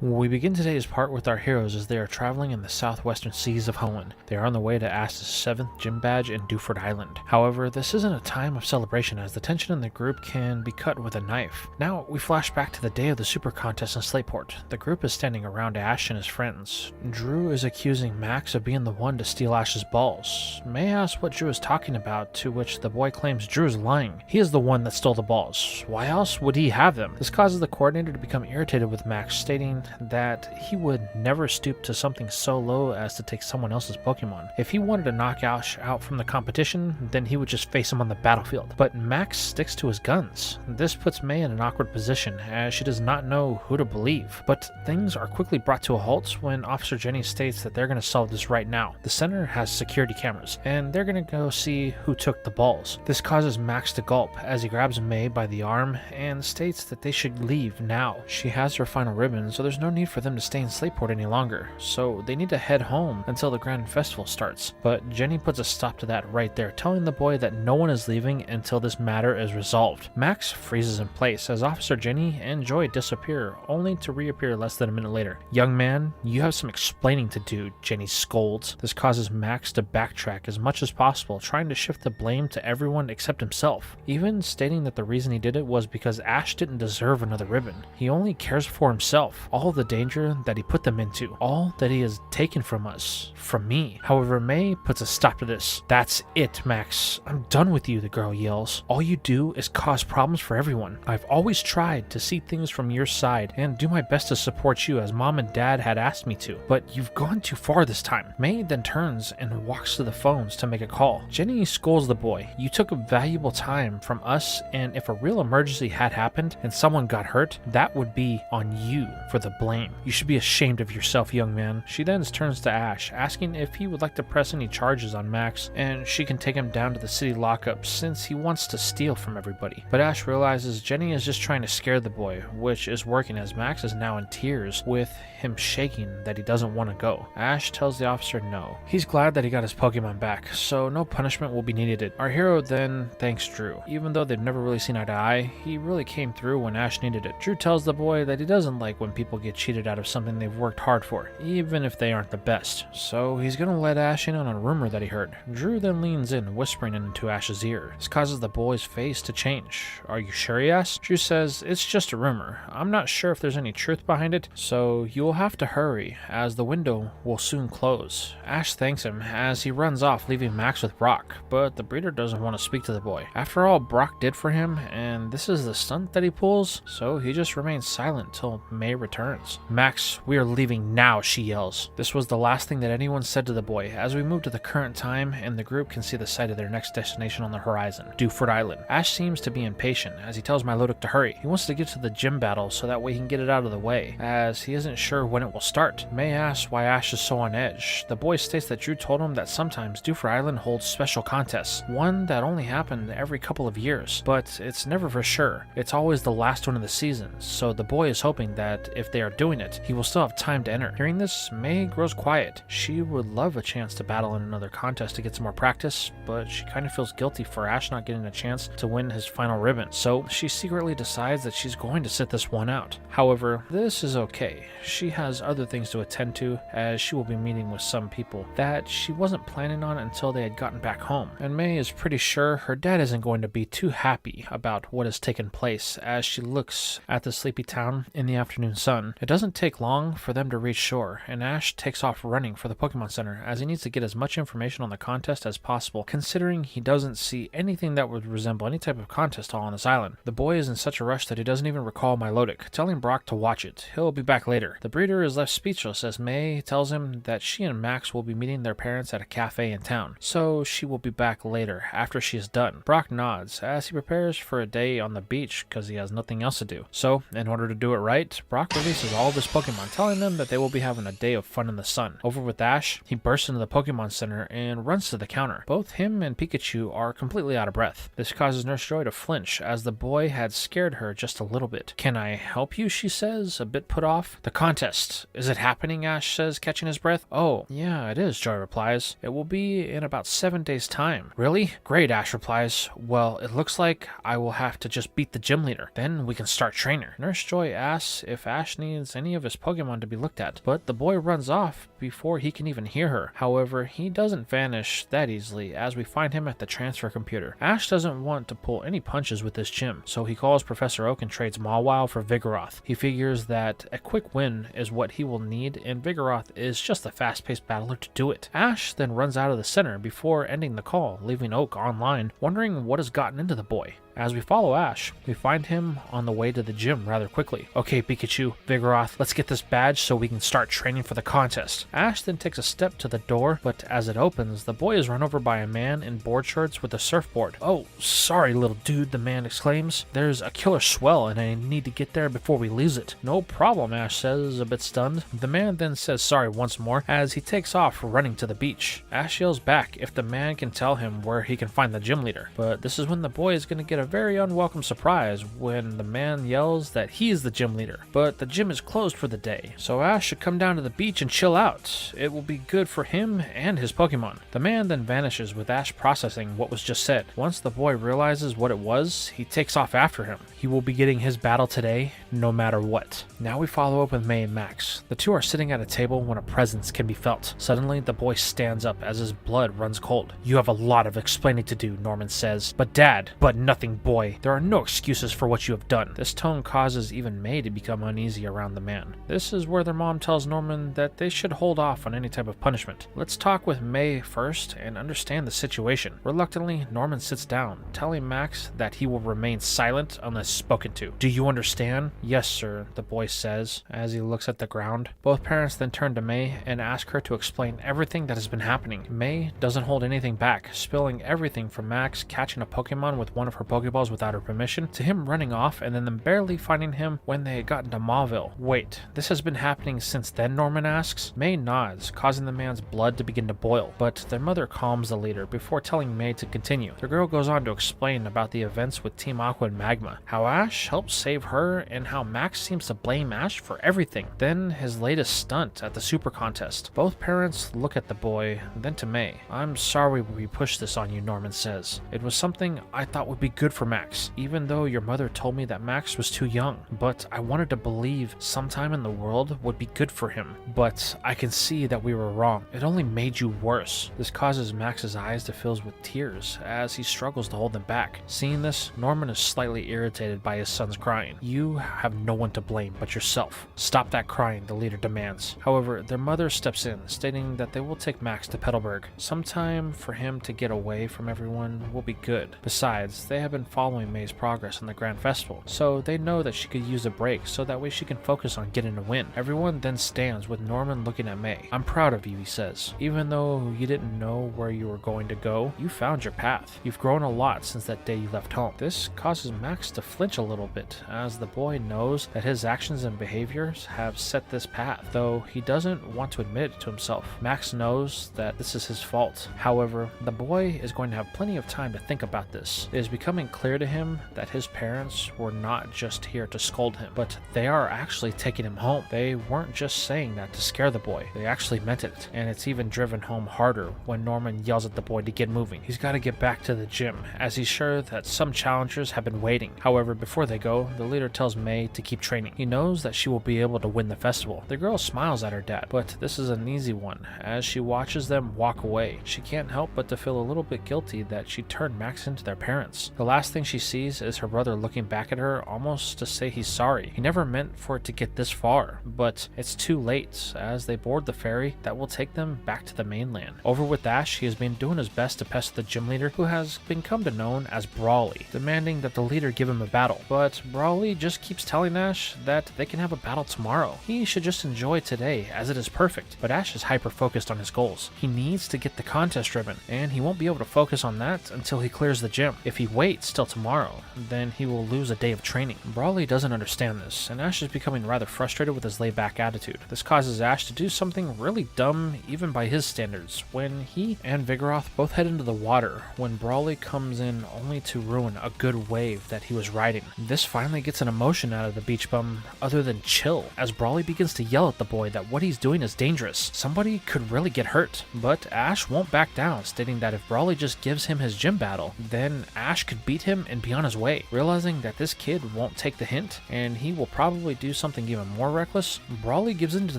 We begin today's part with our heroes as they are traveling in the southwestern seas of Hoenn. They are on the way to Ash's 7th gym badge in Dewford Island. However, this isn't a time of celebration, as the tension in the group can be cut with a knife. Now, we flash back to the day of the Super Contest in Slateport. The group is standing around Ash and his friends. Drew is accusing Max of being the one to steal Ash's balls. May asks what Drew is talking about, to which the boy claims Drew is lying. He is the one that stole the balls. Why else would he have them? This causes the coordinator to become irritated with Max, stating that he would never stoop to something so low as to take someone else's Pokemon. If he wanted to knock Ash out from the competition, then he would just face him on the battlefield. But Max sticks to his guns. This puts May in an awkward position, as she does not know who to believe. But things are quickly brought to a halt when Officer Jenny states that they're going to solve this right now. The center has security cameras, and they're going to go see who took the balls. This causes Max to gulp as he grabs May by the arm and states that they should leave now. She has her final ribbon, so there's no need for them to stay in Slateport any longer, so they need to head home until the Grand Festival starts. But Jenny puts a stop to that right there, telling the boy that no one is leaving until this matter is resolved. Max freezes in place as Officer Jenny and Joy disappear, only to reappear less than a minute later. Young man, you have some explaining to do, Jenny scolds. This causes Max to backtrack as much as possible, trying to shift the blame to everyone except himself, even stating that the reason he did it was because Ash didn't deserve another ribbon. He only cares for himself. All the danger that he put them into, all that he has taken from us, from me. However, May puts a stop to this. That's it, Max. I'm done with you, the girl yells. All you do is cause problems for everyone. I've always tried to see things from your side and do my best to support you as Mom and Dad had asked me to, but you've gone too far this time. May then turns and walks to the phones to make a call. Jenny scolds the boy. You took valuable time from us, and if a real emergency had happened and someone got hurt, that would be on you for the blame. You should be ashamed of yourself, young man. She then turns to Ash, asking if he would like to press any charges on Max, and she can take him down to the city lockup since he wants to steal from everybody. But Ash realizes Jenny is just trying to scare the boy, which is working as Max is now in tears, with him shaking that he doesn't want to go. Ash tells the officer no. He's glad that he got his Pokemon back, so no punishment will be needed. Our hero then thanks Drew. Even though they've never really seen eye to eye, he really came through when Ash needed it. Drew tells the boy that he doesn't like when people get cheated out of something they've worked hard for, even if they aren't the best. So he's gonna let Ash in on a rumor that he heard. Drew then leans in, whispering into Ash's ear. This causes the boy's face to change. Are you sure, he asks? Drew says, it's just a rumor. I'm not sure if there's any truth behind it, so you will have to hurry, as the window will soon close. Ash thanks him as he runs off, leaving Max with Brock, but the breeder doesn't want to speak to the boy. After all Brock did for him, and this is the stunt that he pulls, so he just remains silent till May returns. Max, we are leaving now, she yells. This was the last thing that anyone said to the boy, as we move to the current time, and the group can see the site of their next destination on the horizon, Dewford Island. Ash seems to be impatient, as he tells Milotic to hurry. He wants to get to the gym battle so that way he can get it out of the way, as he isn't sure when it will start. May asks why Ash is so on edge. The boy states that Drew told him that sometimes Dewford Island holds special contests, one that only happened every couple of years, but it's never for sure. It's always the last one of the season, so the boy is hoping that if they are doing it, he will still have time to enter. Hearing this, May grows quiet. She would love a chance to battle in another contest to get some more practice, but she kind of feels guilty for Ash not getting a chance to win his final ribbon, so she secretly decides that she's going to sit this one out. However, this is okay. She has other things to attend to, as she will be meeting with some people that she wasn't planning on until they had gotten back home, and May is pretty sure her dad isn't going to be too happy about what has taken place as she looks at the sleepy town in the afternoon sun. It doesn't take long for them to reach shore, and Ash takes off running for the Pokemon Center as he needs to get as much information on the contest as possible, considering he doesn't see anything that would resemble any type of contest hall on this island. The boy is in such a rush that he doesn't even recall Milotic, telling Brock to watch it. He'll be back later. The breeder is left speechless as May tells him that she and Max will be meeting their parents at a cafe in town, so she will be back later after she is done. Brock nods as he prepares for a day on the beach because he has nothing else to do. So, in order to do it right, Brock releases all of his Pokemon, telling them that they will be having a day of fun in the sun. Over with Ash, he bursts into the Pokemon Center and runs to the counter. Both him and Pikachu are completely out of breath. This causes Nurse Joy to flinch as the boy had scared her just a little bit. Can I help you, she says, a bit put off. The contest. Is it happening, Ash says, catching his breath. Oh, yeah, it is, Joy replies. It will be in about 7 days' time. Really? Great, Ash replies. Well, it looks like I will have to just beat the gym leader. Then we can start training. Nurse Joy asks if Ash needs any of his Pokemon to be looked at, but the boy runs off before he can even hear her. However, he doesn't vanish that easily as we find him at the transfer computer. Ash doesn't want to pull any punches with this gym, so he calls Professor Oak and trades Mawile for Vigoroth. He figures that a quick win is what he will need, and Vigoroth is just a fast-paced battler to do it. Ash then runs out of the center before ending the call, leaving Oak online, wondering what has gotten into the boy. As we follow Ash, we find him on the way to the gym rather quickly. Okay, Pikachu, Vigoroth, let's get this badge so we can start training for the contest. Ash then takes a step to the door, but as it opens, the boy is run over by a man in board shorts with a surfboard. Oh, sorry, little dude, the man exclaims. There's a killer swell and I need to get there before we lose it. No problem, Ash says, a bit stunned. The man then says sorry once more as he takes off running to the beach. Ash yells back if the man can tell him where he can find the gym leader, but this is when the boy is going to get a very unwelcome surprise when the man yells that he's the gym leader, but the gym is closed for the day, so Ash should come down to the beach and chill out. It will be good for him and his Pokemon. The man then vanishes with Ash processing what was just said. Once the boy realizes what it was, he takes off after him. He will be getting his battle today, no matter what. Now we follow up with May and Max. The two are sitting at a table when a presence can be felt. Suddenly, the boy stands up as his blood runs cold. You have a lot of explaining to do, Norman says. But Dad, but nothing, boy. There are no excuses for what you have done. This tone causes even May to become uneasy around the man. This is where their mom tells Norman that they should hold off on any type of punishment. Let's talk with May first and understand the situation. Reluctantly, Norman sits down, telling Max that he will remain silent unless spoken to. Do you understand? Yes, sir, the boy says as he looks at the ground. Both parents then turn to May and ask her to explain everything that has been happening. May doesn't hold anything back, spilling everything from Max catching a Pokemon with one of her Pokemon Pokeballs without her permission, to him running off and then them barely finding him when they had gotten to Mauville. Wait, this has been happening since then, Norman asks. May nods, causing the man's blood to begin to boil, but their mother calms the leader before telling May to continue. The girl goes on to explain about the events with Team Aqua and Magma, how Ash helped save her, and how Max seems to blame Ash for everything. Then his latest stunt at the Super Contest. Both parents look at the boy, then to May. I'm sorry we pushed this on you, Norman says. It was something I thought would be good for Max, even though your mother told me that Max was too young. But I wanted to believe sometime in the world would be good for him. But I can see that we were wrong. It only made you worse. This causes Max's eyes to fill with tears as he struggles to hold them back. Seeing this, Norman is slightly irritated by his son's crying. You have no one to blame but yourself. Stop that crying, the leader demands. However, their mother steps in, stating that they will take Max to Petalburg. Sometime for him to get away from everyone will be good. Besides, they have been following May's progress on the Grand Festival, so they know that she could use a break so that way she can focus on getting a win. Everyone then stands with Norman looking at May. I'm proud of you, he says. Even though you didn't know where you were going to go, you found your path. You've grown a lot since that day you left home. This causes Max to flinch a little bit, as the boy knows that his actions and behaviors have set this path, though he doesn't want to admit it to himself. Max knows that this is his fault. However, the boy is going to have plenty of time to think about this. It is becoming clear to him that his parents were not just here to scold him, but they are actually taking him home. They weren't just saying that to scare the boy. They actually meant it, and it's even driven home harder when Norman yells at the boy to get moving. He's got to get back to the gym, as he's sure that some challengers have been waiting. However, before they go, the leader tells May to keep training. He knows that she will be able to win the festival. The girl smiles at her dad, but this is an easy one. As she watches them walk away, she can't help but to feel a little bit guilty that she turned Max into their parents. The last thing she sees is her brother looking back at her almost to say he's sorry. He never meant for it to get this far, but it's too late as they board the ferry that will take them back to the mainland. Over with Ash, he has been doing his best to pester the gym leader, who has become known as Brawly, demanding that the leader give him a battle. But Brawly just keeps telling Ash that they can have a battle tomorrow. He should just enjoy today as it is perfect. But Ash is hyper focused on his goals. He needs to get the contest ribbon, and he won't be able to focus on that until he clears the gym. If he waits till tomorrow, then he will lose a day of training. Brawly doesn't understand this, and Ash is becoming rather frustrated with his laid-back attitude. This causes Ash to do something really dumb even by his standards, when he and Vigoroth both head into the water when Brawly comes in only to ruin a good wave that he was riding. This finally gets an emotion out of the beach bum other than chill, as Brawly begins to yell at the boy that what he's doing is dangerous. Somebody could really get hurt, but Ash won't back down, stating that if Brawly just gives him his gym battle, then Ash could beat him and be on his way. Realizing that this kid won't take the hint, and he will probably do something even more reckless, Brawly gives in to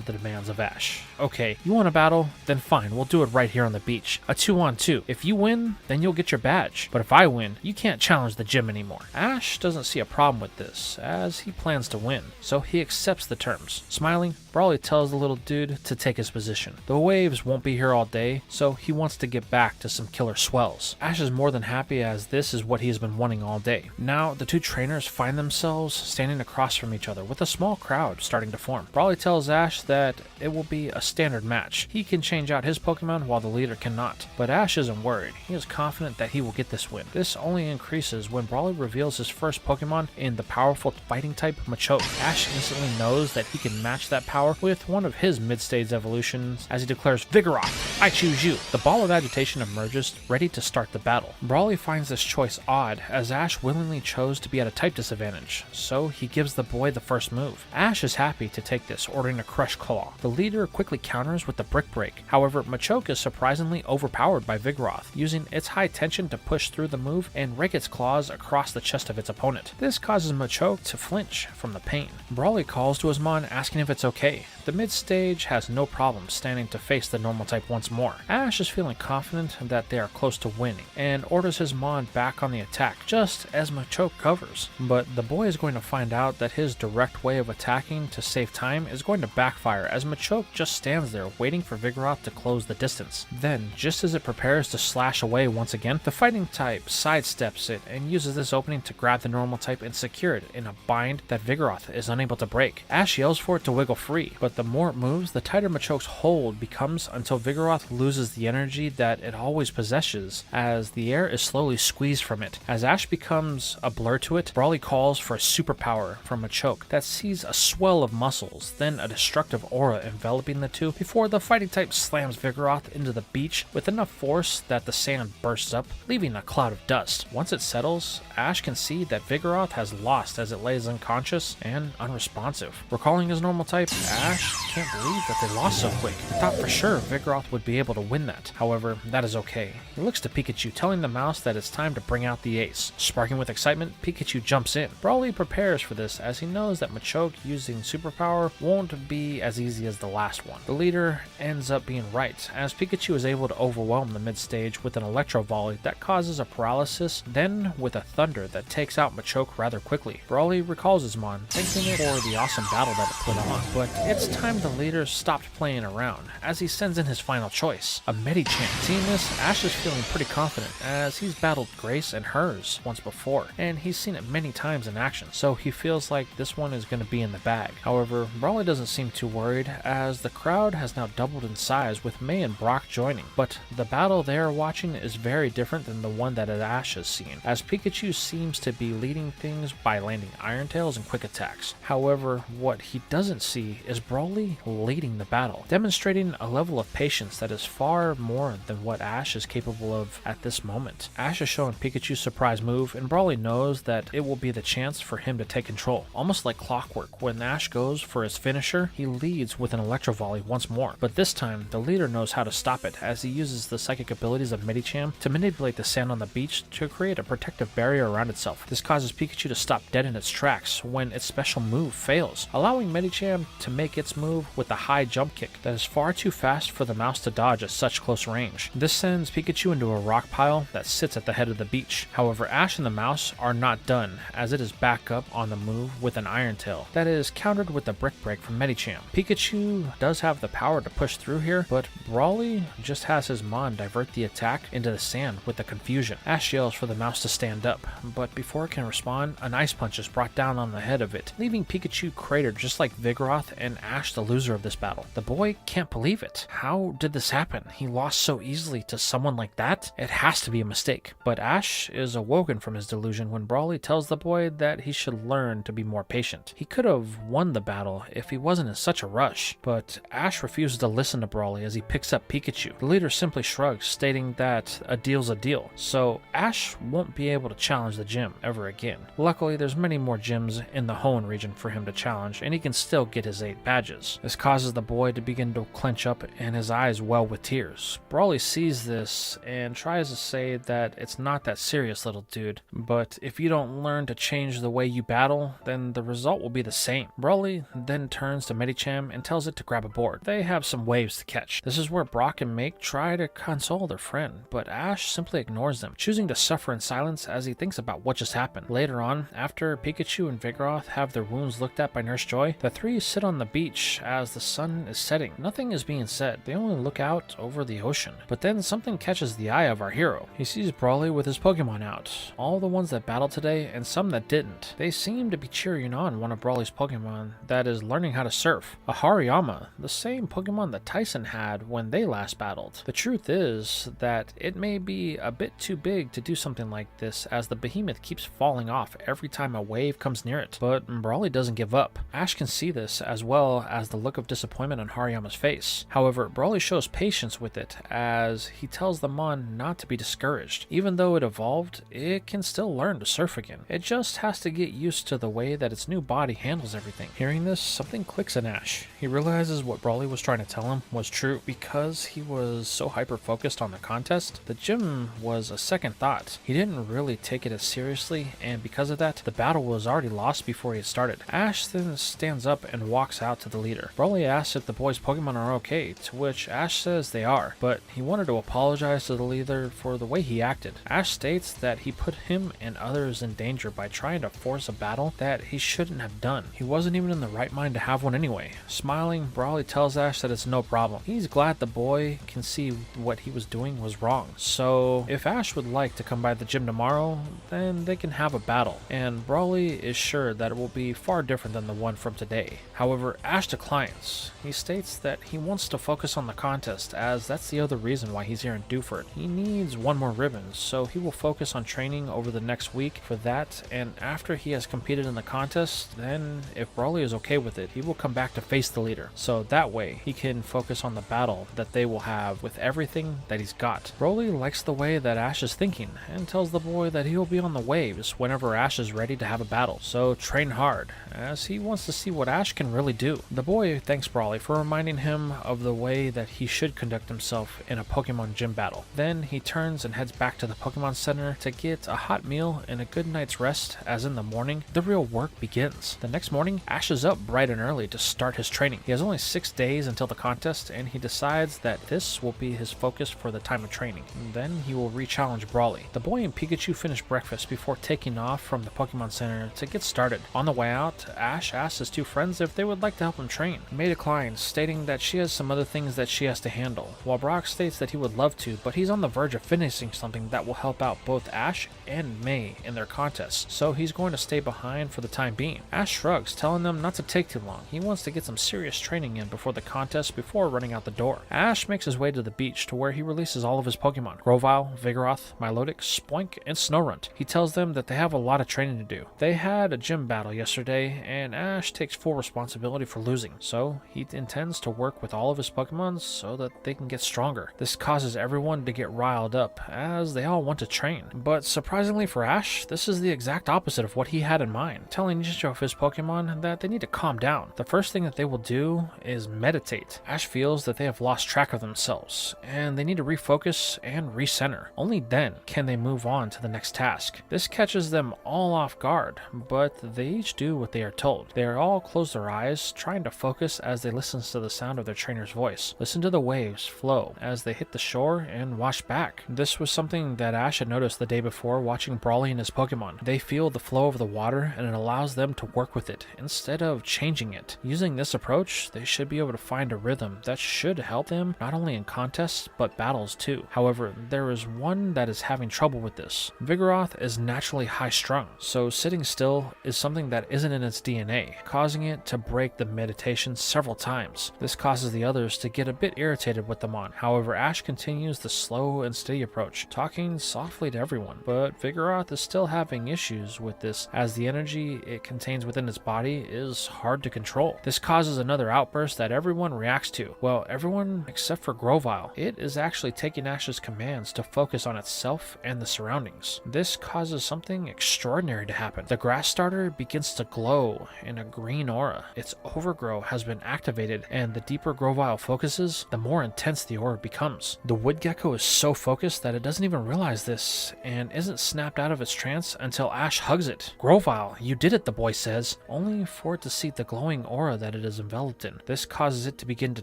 the demands of Ash. Okay, you want a battle? Then fine, we'll do it right here on the beach. A 2-on-2. If you win, then you'll get your badge. But if I win, you can't challenge the gym anymore. Ash doesn't see a problem with this, as he plans to win, so he accepts the terms. Smiling, Brawly tells the little dude to take his position. The waves won't be here all day, so he wants to get back to some killer swells. Ash is more than happy, as this is what he has been wanting all day. Now, the two trainers find themselves standing across from each other with a small crowd starting to form. Brawly tells Ash that it will be a standard match. He can change out his Pokemon while the leader cannot. But Ash isn't worried. He is confident that he will get this win. This only increases when Brawly reveals his first Pokemon in the powerful fighting type Machoke. Ash instantly knows that he can match that power with one of his mid-stage evolutions as he declares, Vigoroth, I choose you. The ball of agitation emerges, ready to start the battle. Brawly finds this choice odd, as Ash willingly chose to be at a type disadvantage, so he gives the boy the first move. Ash is happy to take this, ordering a Crush Claw. The leader quickly counters with the Brick Break. However, Machoke is surprisingly overpowered by Vigoroth, using its high tension to push through the move and rake its claws across the chest of its opponent. This causes Machoke to flinch from the pain. Brawly calls to his mon, asking if it's okay. The mid-stage has no problem standing to face the normal type once more. Ash is feeling confident that they are close to winning, and orders his mon back on the attack, just as Machoke covers. But the boy is going to find out that his direct way of attacking to save time is going to backfire, as Machoke just stands there waiting for Vigoroth to close the distance. Then, just as it prepares to slash away once again, the fighting type sidesteps it and uses this opening to grab the normal type and secure it in a bind that Vigoroth is unable to break. Ash yells for it to wiggle free, but the more it moves, the tighter Machoke's hold becomes until Vigoroth Vigoroth loses the energy that it always possesses as the air is slowly squeezed from it. As Ash becomes a blur to it, Brawly calls for a superpower from Machoke that sees a swell of muscles, then a destructive aura enveloping the two before the fighting type slams Vigoroth into the beach with enough force that the sand bursts up, leaving a cloud of dust. Once it settles, Ash can see that Vigoroth has lost as it lays unconscious and unresponsive. Recalling his normal type, Ash can't believe that they lost so quick. He thought for sure Vigoroth would be able to win that. However, that is okay. He looks to Pikachu, telling the mouse that it's time to bring out the ace. Sparking with excitement, Pikachu jumps in. Brawly prepares for this as he knows that Machoke using superpower won't be as easy as the last one. The leader ends up being right, as Pikachu is able to overwhelm the mid-stage with an electro volley that causes a paralysis, then with a thunder that takes out Machoke rather quickly. Brawly recalls his mon, thanking it for the awesome battle that it put on, but it's time the leader stopped playing around, as he sends in his final choice, a Medicham. Seeing this, Ash is feeling pretty confident, as he's battled Grace and hers once before, and he's seen it many times in action, so he feels like this one is going to be in the bag. However, Brawly doesn't seem too worried, as the crowd has now doubled in size with May and Brock joining, but the battle they are watching is very different than the one that Ash has seen, as Pikachu seems to be leading things by landing Iron Tails and quick attacks. However, what he doesn't see is Brawly leading the battle, demonstrating a level of patience that is far more than what Ash is capable of at this moment. Ash is showing Pikachu's surprise move, and Brawly knows that it will be the chance for him to take control. Almost like clockwork, when Ash goes for his finisher, he leads with an electro volley once more, but this time the leader knows how to stop it, as he uses the psychic abilities of Medicham to manipulate the sand on the beach to create a protective barrier around itself. This causes Pikachu to stop dead in its tracks when its special move fails, allowing Medicham to make its move with a high jump kick that is far too fast for the mouse to dodge at such close range. This sends Pikachu into a rock pile that sits at the head of the beach. However, Ash and the mouse are not done, as it is back up on the move with an Iron Tail that is countered with a Brick Break from Medicham. Pikachu does have the power to push through here, but Brawly just has his mon divert the attack into the sand with the confusion. Ash yells for the mouse to stand up, but before it can respond, an Ice Punch is brought down on the head of it, leaving Pikachu cratered just like Vigoroth and Ash the loser of this battle. The boy can't believe it. How did this happen? He lost so easily to someone like that? It has to be a mistake. But Ash is awoken from his delusion when Brawly tells the boy that he should learn to be more patient. He could have won the battle if he wasn't in such a rush, but Ash refuses to listen to Brawly as he picks up Pikachu. The leader simply shrugs, stating that a deal's a deal, so Ash won't be able to challenge the gym ever again. Luckily, there's many more gyms in the Hoenn region for him to challenge, and he can still get his 8 badges. This causes the boy to begin to clench up and his eyes well with tears. Brawly sees this and tries to say that it's not that serious, little dude, but if you don't learn to change the way you battle, then the result will be the same. Brawly then turns to Medicham and tells it to grab a board. They have some waves to catch. This is where Brock and Make try to console their friend, but Ash simply ignores them, choosing to suffer in silence as he thinks about what just happened. Later on, after Pikachu and Vigoroth have their wounds looked at by Nurse Joy, the three sit on the beach as the sun is setting. Nothing is being said. They only look out over the ocean. But then something catches the eye of our hero. He sees Brawly with his Pokemon out, all the ones that battled today and some that didn't. They seem to be cheering on one of Brawly's Pokemon that is learning how to surf, a Hariyama, the same Pokemon that Tyson had when they last battled. The truth is that it may be a bit too big to do something like this, as the behemoth keeps falling off every time a wave comes near it, but Brawly doesn't give up. Ash can see this, as well as the look of disappointment on Hariyama's face. However, Brawly shows patience with it, as he tells the Mon not to be discouraged. Even though it evolved, it can still learn to surf again. It just has to get used to the way that its new body handles everything. Hearing this, something clicks in Ash. He realizes what Brawly was trying to tell him was true. Because he was so hyper-focused on the contest, the gym was a second thought. He didn't really take it as seriously, and because of that, the battle was already lost before he had started. Ash then stands up and walks out to the leader. Brawly asks if the boys' Pokemon are okay, to which Ash says they are, but he wanted to apologize to the leader for the way he acted. Ash states that he put him and others in danger by trying to force a battle that he shouldn't have done. He wasn't even in the right mind to have one anyway. Smiling, Brawly tells Ash that it's no problem. He's glad the boy can see what he was doing was wrong. So if Ash would like to come by the gym tomorrow, then they can have a battle, and Brawly is sure that it will be far different than the one from today. However, Ash declines. He states that he wants to focus on the contest contest, as that's the other reason why he's here in Dewford. He needs one more ribbon, so he will focus on training over the next week for that, and after he has competed in the contest, then if Brawley is okay with it, he will come back to face the leader, so that way he can focus on the battle that they will have with everything that he's got. Brawley likes the way that Ash is thinking, and tells the boy that he will be on the waves whenever Ash is ready to have a battle, so train hard, as he wants to see what Ash can really do. The boy thanks Brawley for reminding him of the way that he should conduct himself in a Pokemon gym battle. Then he turns and heads back to the Pokemon Center to get a hot meal and a good night's rest, as in the morning, the real work begins. The next morning, Ash is up bright and early to start his training. He has only 6 days until the contest, and he decides that this will be his focus for the time of training. Then he will re-challenge Brawley. The boy and Pikachu finish breakfast before taking off from the Pokemon Center to get started. On the way out, Ash asks his 2 friends if they would like to help him train. May declines, stating that she has some other things that she has to handle, while Brock states that he would love to, but he's on the verge of finishing something that will help out both Ash and May in their contest, so he's going to stay behind for the time being. Ash shrugs, telling them not to take too long. He wants to get some serious training in before the contest before running out the door. Ash makes his way to the beach to where he releases all of his Pokemon: Grovyle, Vigoroth, Milotic, Spoink, and Snorunt. He tells them that they have a lot of training to do. They had a gym battle yesterday, and Ash takes full responsibility for losing, so he intends to work with all of his Pokemon so that they can get stronger. This causes everyone to get riled up, as they all want to train. But surprisingly for Ash, this is the exact opposite of what he had in mind, telling each of his Pokemon that they need to calm down. The first thing that they will do is meditate. Ash feels that they have lost track of themselves, and they need to refocus and recenter. Only then can they move on to the next task. This catches them all off guard, but they each do what they are told. They all close their eyes, trying to focus as they listen to the sound of their trainer's voice. Listen to the waves flow as they hit the shore and wash back. This was something that Ash had noticed the day before watching Brawley and his Pokemon. They feel the flow of the water, and it allows them to work with it instead of changing it. Using this approach, they should be able to find a rhythm that should help them not only in contests but battles too. However, there is one that is having trouble with this. Vigoroth is naturally high-strung, so sitting still is something that isn't in its DNA, causing it to break the meditation several times. This causes the others to get a bit irritated with them on. However, Ash continues the slow and steady approach, talking softly to everyone, but Vigoroth is still having issues with this, as the energy it contains within its body is hard to control. This causes another outburst that everyone reacts to. Well, everyone except for Grovyle. It is actually taking Ash's commands to focus on itself and the surroundings. This causes something extraordinary to happen. The grass starter begins to glow in a green aura. Its overgrow has been activated, and the deeper Grovyle focuses, the more intense the aura becomes. The wood gecko is so focused that it doesn't even realize this, and isn't snapped out of its trance until Ash hugs it. Grovyle, you did it, the boy says, only for it to see the glowing aura that it is enveloped in. This causes it to begin to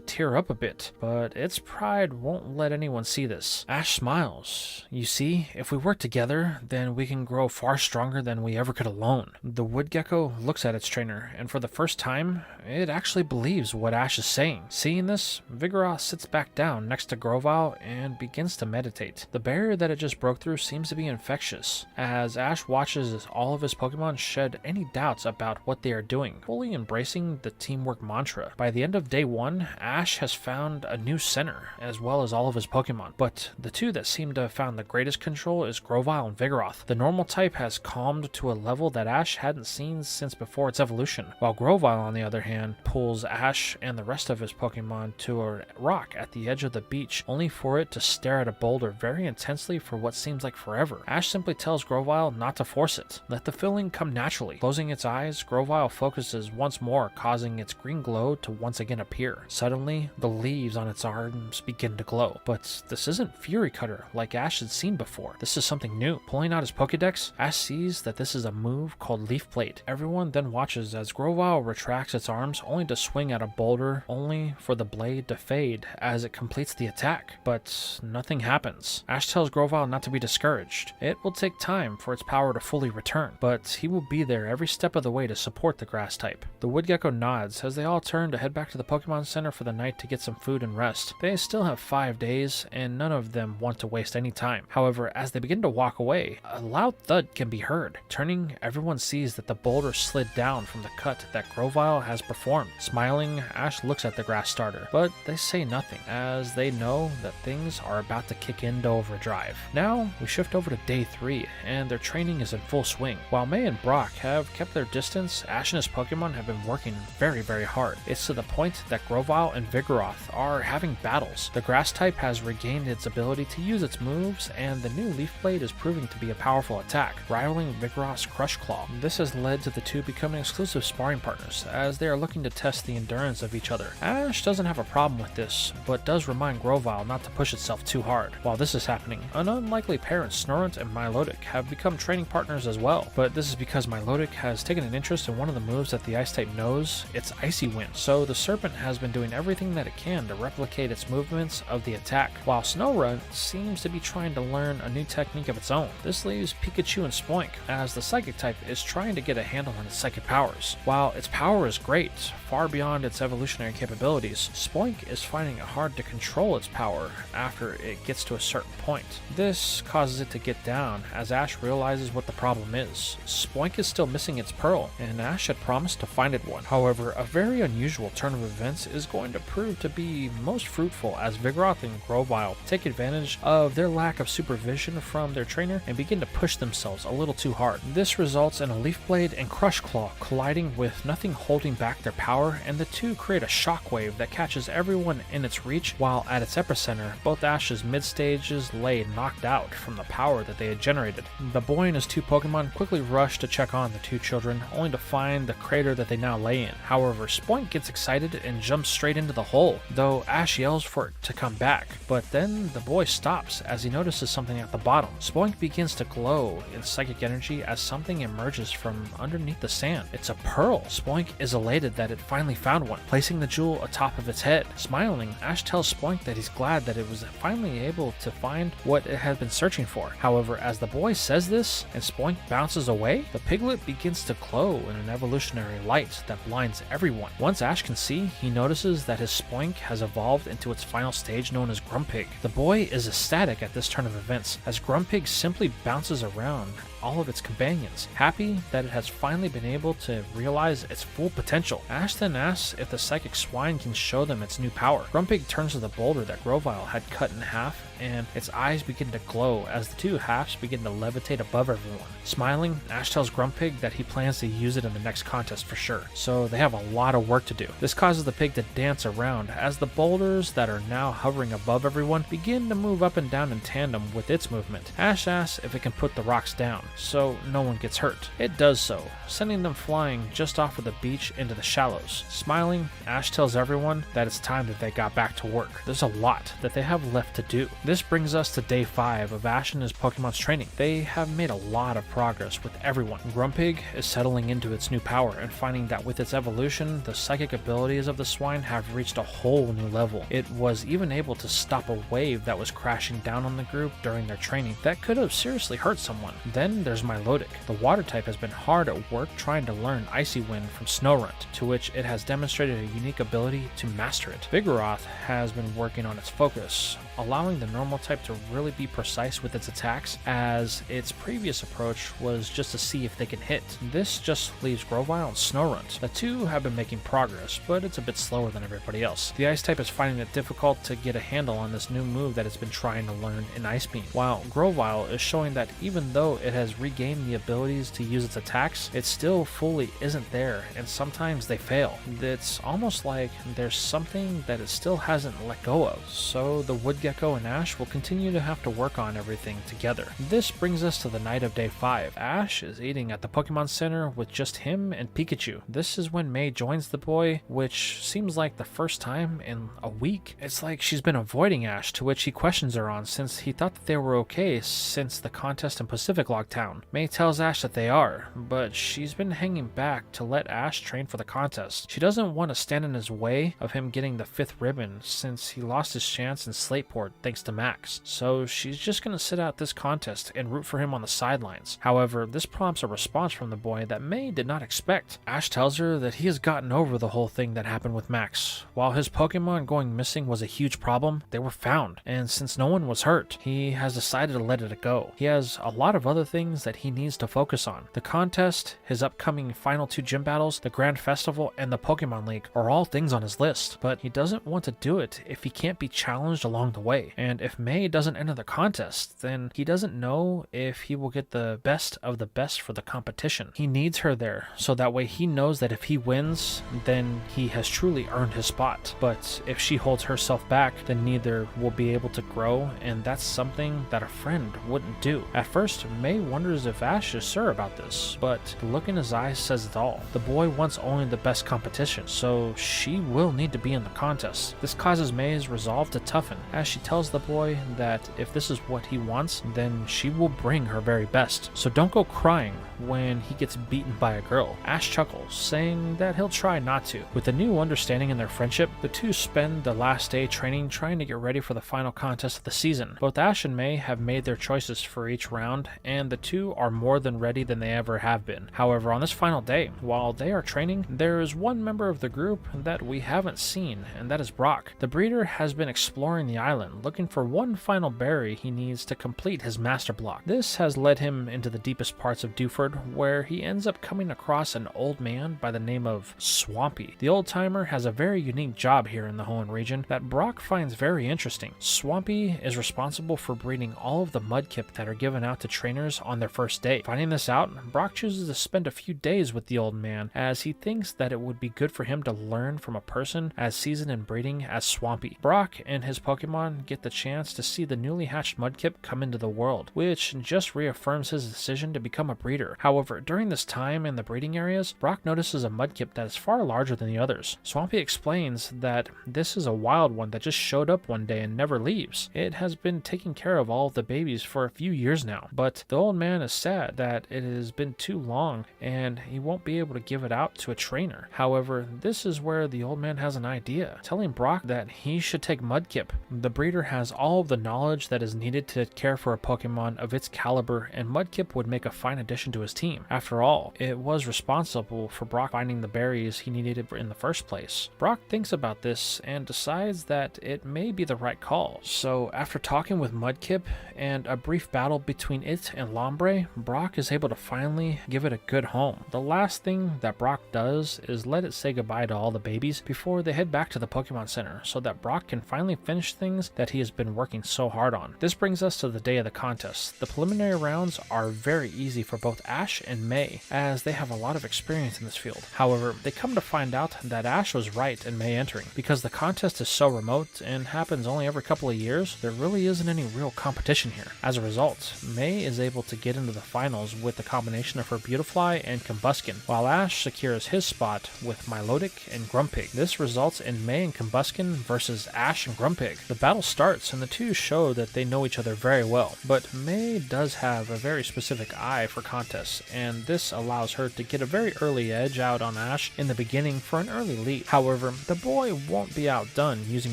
tear up a bit, but its pride won't let anyone see this. Ash smiles. You see, if we work together, then we can grow far stronger than we ever could alone. The wood gecko looks at its trainer, and for the first time, it actually believes what Ash is saying. Seeing this, Vigoroth sits back down next to Grovyle and begins to meditate. The barrier that it just broke through seems to be infectious, as Ash watches as all of his Pokemon shed any doubts about what they are doing, fully embracing the teamwork mantra. By the end of day 1, Ash has found a new center, as well as all of his Pokemon, but the two that seem to have found the greatest control is Grovyle and Vigoroth. The normal type has calmed to a level that Ash hadn't seen since before its evolution, while Grovyle, on the other hand, pulls Ash and the rest of his Pokemon to a rock at the edge of the beach, only for it to stare at a boulder very intensely for what seems like forever. Ash simply tells Grovyle not to force it. Let the feeling come naturally. Closing its eyes, Grovyle focuses once more, causing its green glow to once again appear. Suddenly, the leaves on its arms begin to glow. But this isn't Fury Cutter like Ash had seen before. This is something new. Pulling out his Pokédex, Ash sees that this is a move called Leaf Plate. Everyone then watches as Grovyle retracts its arms only to swing at a boulder, only for the blade to fade as it completes the attack. But nothing happens. Ash tells Grovyle not to be discouraged. It will take time for its power to fully return, but he will be there every step of the way to support the grass type. The wood gecko nods as they all turn to head back to the Pokemon Center for the night to get some food and rest. They still have 5 days, and none of them want to waste any time. However, as they begin to walk away, a loud thud can be heard. Turning, everyone sees that the boulder slid down from the cut that Grovyle has performed. Smiling, Ash looks at the grass starter, but they say nothing, as they know that things are about to kick into overdrive. Now, we shift over to day 3, and their training is in full swing. While May and Brock have kept their distance, Ash and his Pokemon have been working very hard. It's to the point that Grovyle and Vigoroth are having battles. The grass type has regained its ability to use its moves, and the new Leaf Blade is proving to be a powerful attack, rivaling Vigoroth's Crush Claw. This has led to the two becoming exclusive sparring partners, as they are looking to test the endurance of each other. Ash doesn't have a problem with this, but does remind Grovyle not to push itself too hard. While this is happening, an unlikely pair, Snorunt and Milotic, have become training partners as well, but this is because Milotic has taken an interest in one of the moves that the Ice type knows, it's Icy Wind, so the Serpent has been doing everything that it can to replicate its movements of the attack, while Snorunt seems to be trying to learn a new technique of its own. This leaves Pikachu and Spoink, as the Psychic type is trying to get a handle on its psychic powers. While its power is great, far beyond its evolutionary capabilities, Spoink is finding it hard to control its power after it gets to a certain point. This causes it to get down, as Ash realizes what the problem is. Spoink is still missing its pearl, and Ash had promised to find it one. However, a very unusual turn of events is going to prove to be most fruitful, as Vigoroth and Grovyle take advantage of their lack of supervision from their trainer and begin to push themselves a little too hard. This results in a Leaf Blade and Crush Claw colliding with nothing holding back their power, and the two create a shockwave that catches everyone in its reach, while at its epicenter, both Ash's mid-stages lay knocked out from the power that they had generated. The boy and his two Pokemon quickly rush to check on the two children, only to find the crater that they now lay in. However, Spoink gets excited and jumps straight into the hole, though Ash yells for it to come back, but then the boy stops as he notices something at the bottom. Spoink begins to glow in psychic energy as something emerges from underneath the sand. It's a pearl. Spoink is elated that it finally found one, placing the jewel atop of its head. Smiling, Ash tells Spoink that he's glad that it was finally able to find what it had been searching for. However, as the boy says this and Spoink bounces away, the piglet begins to glow in an evolutionary light that blinds everyone. Once Ash can see, he notices that his Spoink has evolved into its final stage known as Grumpig. The boy is ecstatic at this turn of events, as Grumpig simply bounces around all of its companions, happy that it has finally been able to realize its full potential. Ash then asks if the psychic swine can show them its new power. Grumpig turns to the boulder that Grovyle had cut in half, and its eyes begin to glow as the two halves begin to levitate above everyone. Smiling, Ash tells Grumpig that he plans to use it in the next contest for sure, so they have a lot of work to do. This causes the pig to dance around as the boulders that are now hovering above everyone begin to move up and down in tandem with its movement. Ash asks if it can put the rocks down, so no one gets hurt. It does so, sending them flying just off of the beach into the shallows. Smiling, Ash tells everyone that it's time that they got back to work. There's a lot that they have left to do. This brings us to day 5 of Ash and his Pokemon's training. They have made a lot of progress with everyone. Grumpig is settling into its new power and finding that with its evolution, the psychic abilities of the swine have reached a whole new level. It was even able to stop a wave that was crashing down on the group during their training that could have seriously hurt someone. Then there's Milotic. The water type has been hard at work trying to learn Icy Wind from Snorunt, to which it has demonstrated a unique ability to master it. Vigoroth has been working on its focus, allowing the normal type to really be precise with its attacks, as its previous approach was just to see if they can hit. This just leaves Grovyle and Snorunt. The two have been making progress, but it's a bit slower than everybody else. The Ice type is finding it difficult to get a handle on this new move that it's been trying to learn in Ice Beam, while Grovyle is showing that even though it has regained the abilities to use its attacks, it still fully isn't there, and sometimes they fail. It's almost like there's something that it still hasn't let go of, so the Woodgecko and Ash will continue to have to work on everything together. This brings us to the night of day 5. Ash is eating at the Pokemon Center with just him and Pikachu. This is when May joins the boy, which seems like the first time in a week. It's like she's been avoiding Ash, to which he questions her on, since he thought that they were okay since the contest in Pacific Log Town. May tells Ash that they are, but she's been hanging back to let Ash train for the contest. She doesn't want to stand in his way of him getting the 5th ribbon, since he lost his chance in Slateport thanks to max, so she's just gonna sit out this contest and root for him on the sidelines. However, this prompts a response from the boy that May did not expect. Ash tells her that he has gotten over the whole thing that happened with Max. While his Pokemon going missing was a huge problem, they were found, and since no one was hurt, he has decided to let it go. He has a lot of other things that he needs to focus on. The contest, his upcoming final 2 gym battles, the Grand Festival, and the Pokemon League are all things on his list, but he doesn't want to do it if he can't be challenged along the way. And if May doesn't enter the contest, then he doesn't know if he will get the best of the best for the competition. He needs her there, so that way he knows that if he wins, then he has truly earned his spot. But if she holds herself back, then neither will be able to grow, and that's something that a friend wouldn't do. At first, May wonders if Ash is sure about this, but the look in his eyes says it all. The boy wants only the best competition, so she will need to be in the contest. This causes May's resolve to toughen, as she tells the boy that if this is what he wants, then she will bring her very best. So don't go crying when he gets beaten by a girl. Ash chuckles, saying that he'll try not to. With a new understanding in their friendship, the two spend the last day training trying to get ready for the final contest of the season. Both Ash and May have made their choices for each round, and the two are more than ready than they ever have been. However, on this final day, while they are training, there is one member of the group that we haven't seen, and that is Brock. The breeder has been exploring the island, looking for one final berry he needs to complete his master block. This has led him into the deepest parts of Dewford, where he ends up coming across an old man by the name of Swampy. The old-timer has a very unique job here in the Hoenn region that Brock finds very interesting. Swampy is responsible for breeding all of the mudkip that are given out to trainers on their first day. Finding this out, Brock chooses to spend a few days with the old man, as he thinks that it would be good for him to learn from a person as seasoned in breeding as Swampy. Brock and his Pokemon get the chance to see the newly hatched mudkip come into the world, which just reaffirms his decision to become a breeder. However, during this time in the breeding areas, Brock notices a mudkip that is far larger than the others. Swampy explains that this is a wild one that just showed up one day and never leaves. It has been taking care of all of the babies for a few years now, but the old man is sad that it has been too long and he won't be able to give it out to a trainer. However, this is where the old man has an idea, telling Brock that he should take Mudkip. The breeder has all of the knowledge that is needed to care for a Pokemon of its caliber, and Mudkip would make a fine addition to his team. After all, it was responsible for Brock finding the berries he needed in the first place. Brock thinks about this and decides that it may be the right call. So after talking with Mudkip and a brief battle between it and Lombre, Brock is able to finally give it a good home. The last thing that Brock does is let it say goodbye to all the babies before they head back to the Pokemon Center, so that Brock can finally finish things that he has been working so hard on. This brings us to the day of the contest. The preliminary rounds are very easy for both Ash and May, as they have a lot of experience in this field. However, they come to find out that Ash was right in May entering. Because the contest is so remote and happens only every couple of years, there really isn't any real competition here. As a result, May is able to get into the finals with the combination of her Beautifly and Combuskin, while Ash secures his spot with Milotic and Grumpig. This results in May and Combuskin versus Ash and Grumpig. The battle starts and the two show that they know each other very well, but May does have a very specific eye for contests, and this allows her to get a very early edge out on Ash in the beginning for an early lead. However, the boy won't be outdone using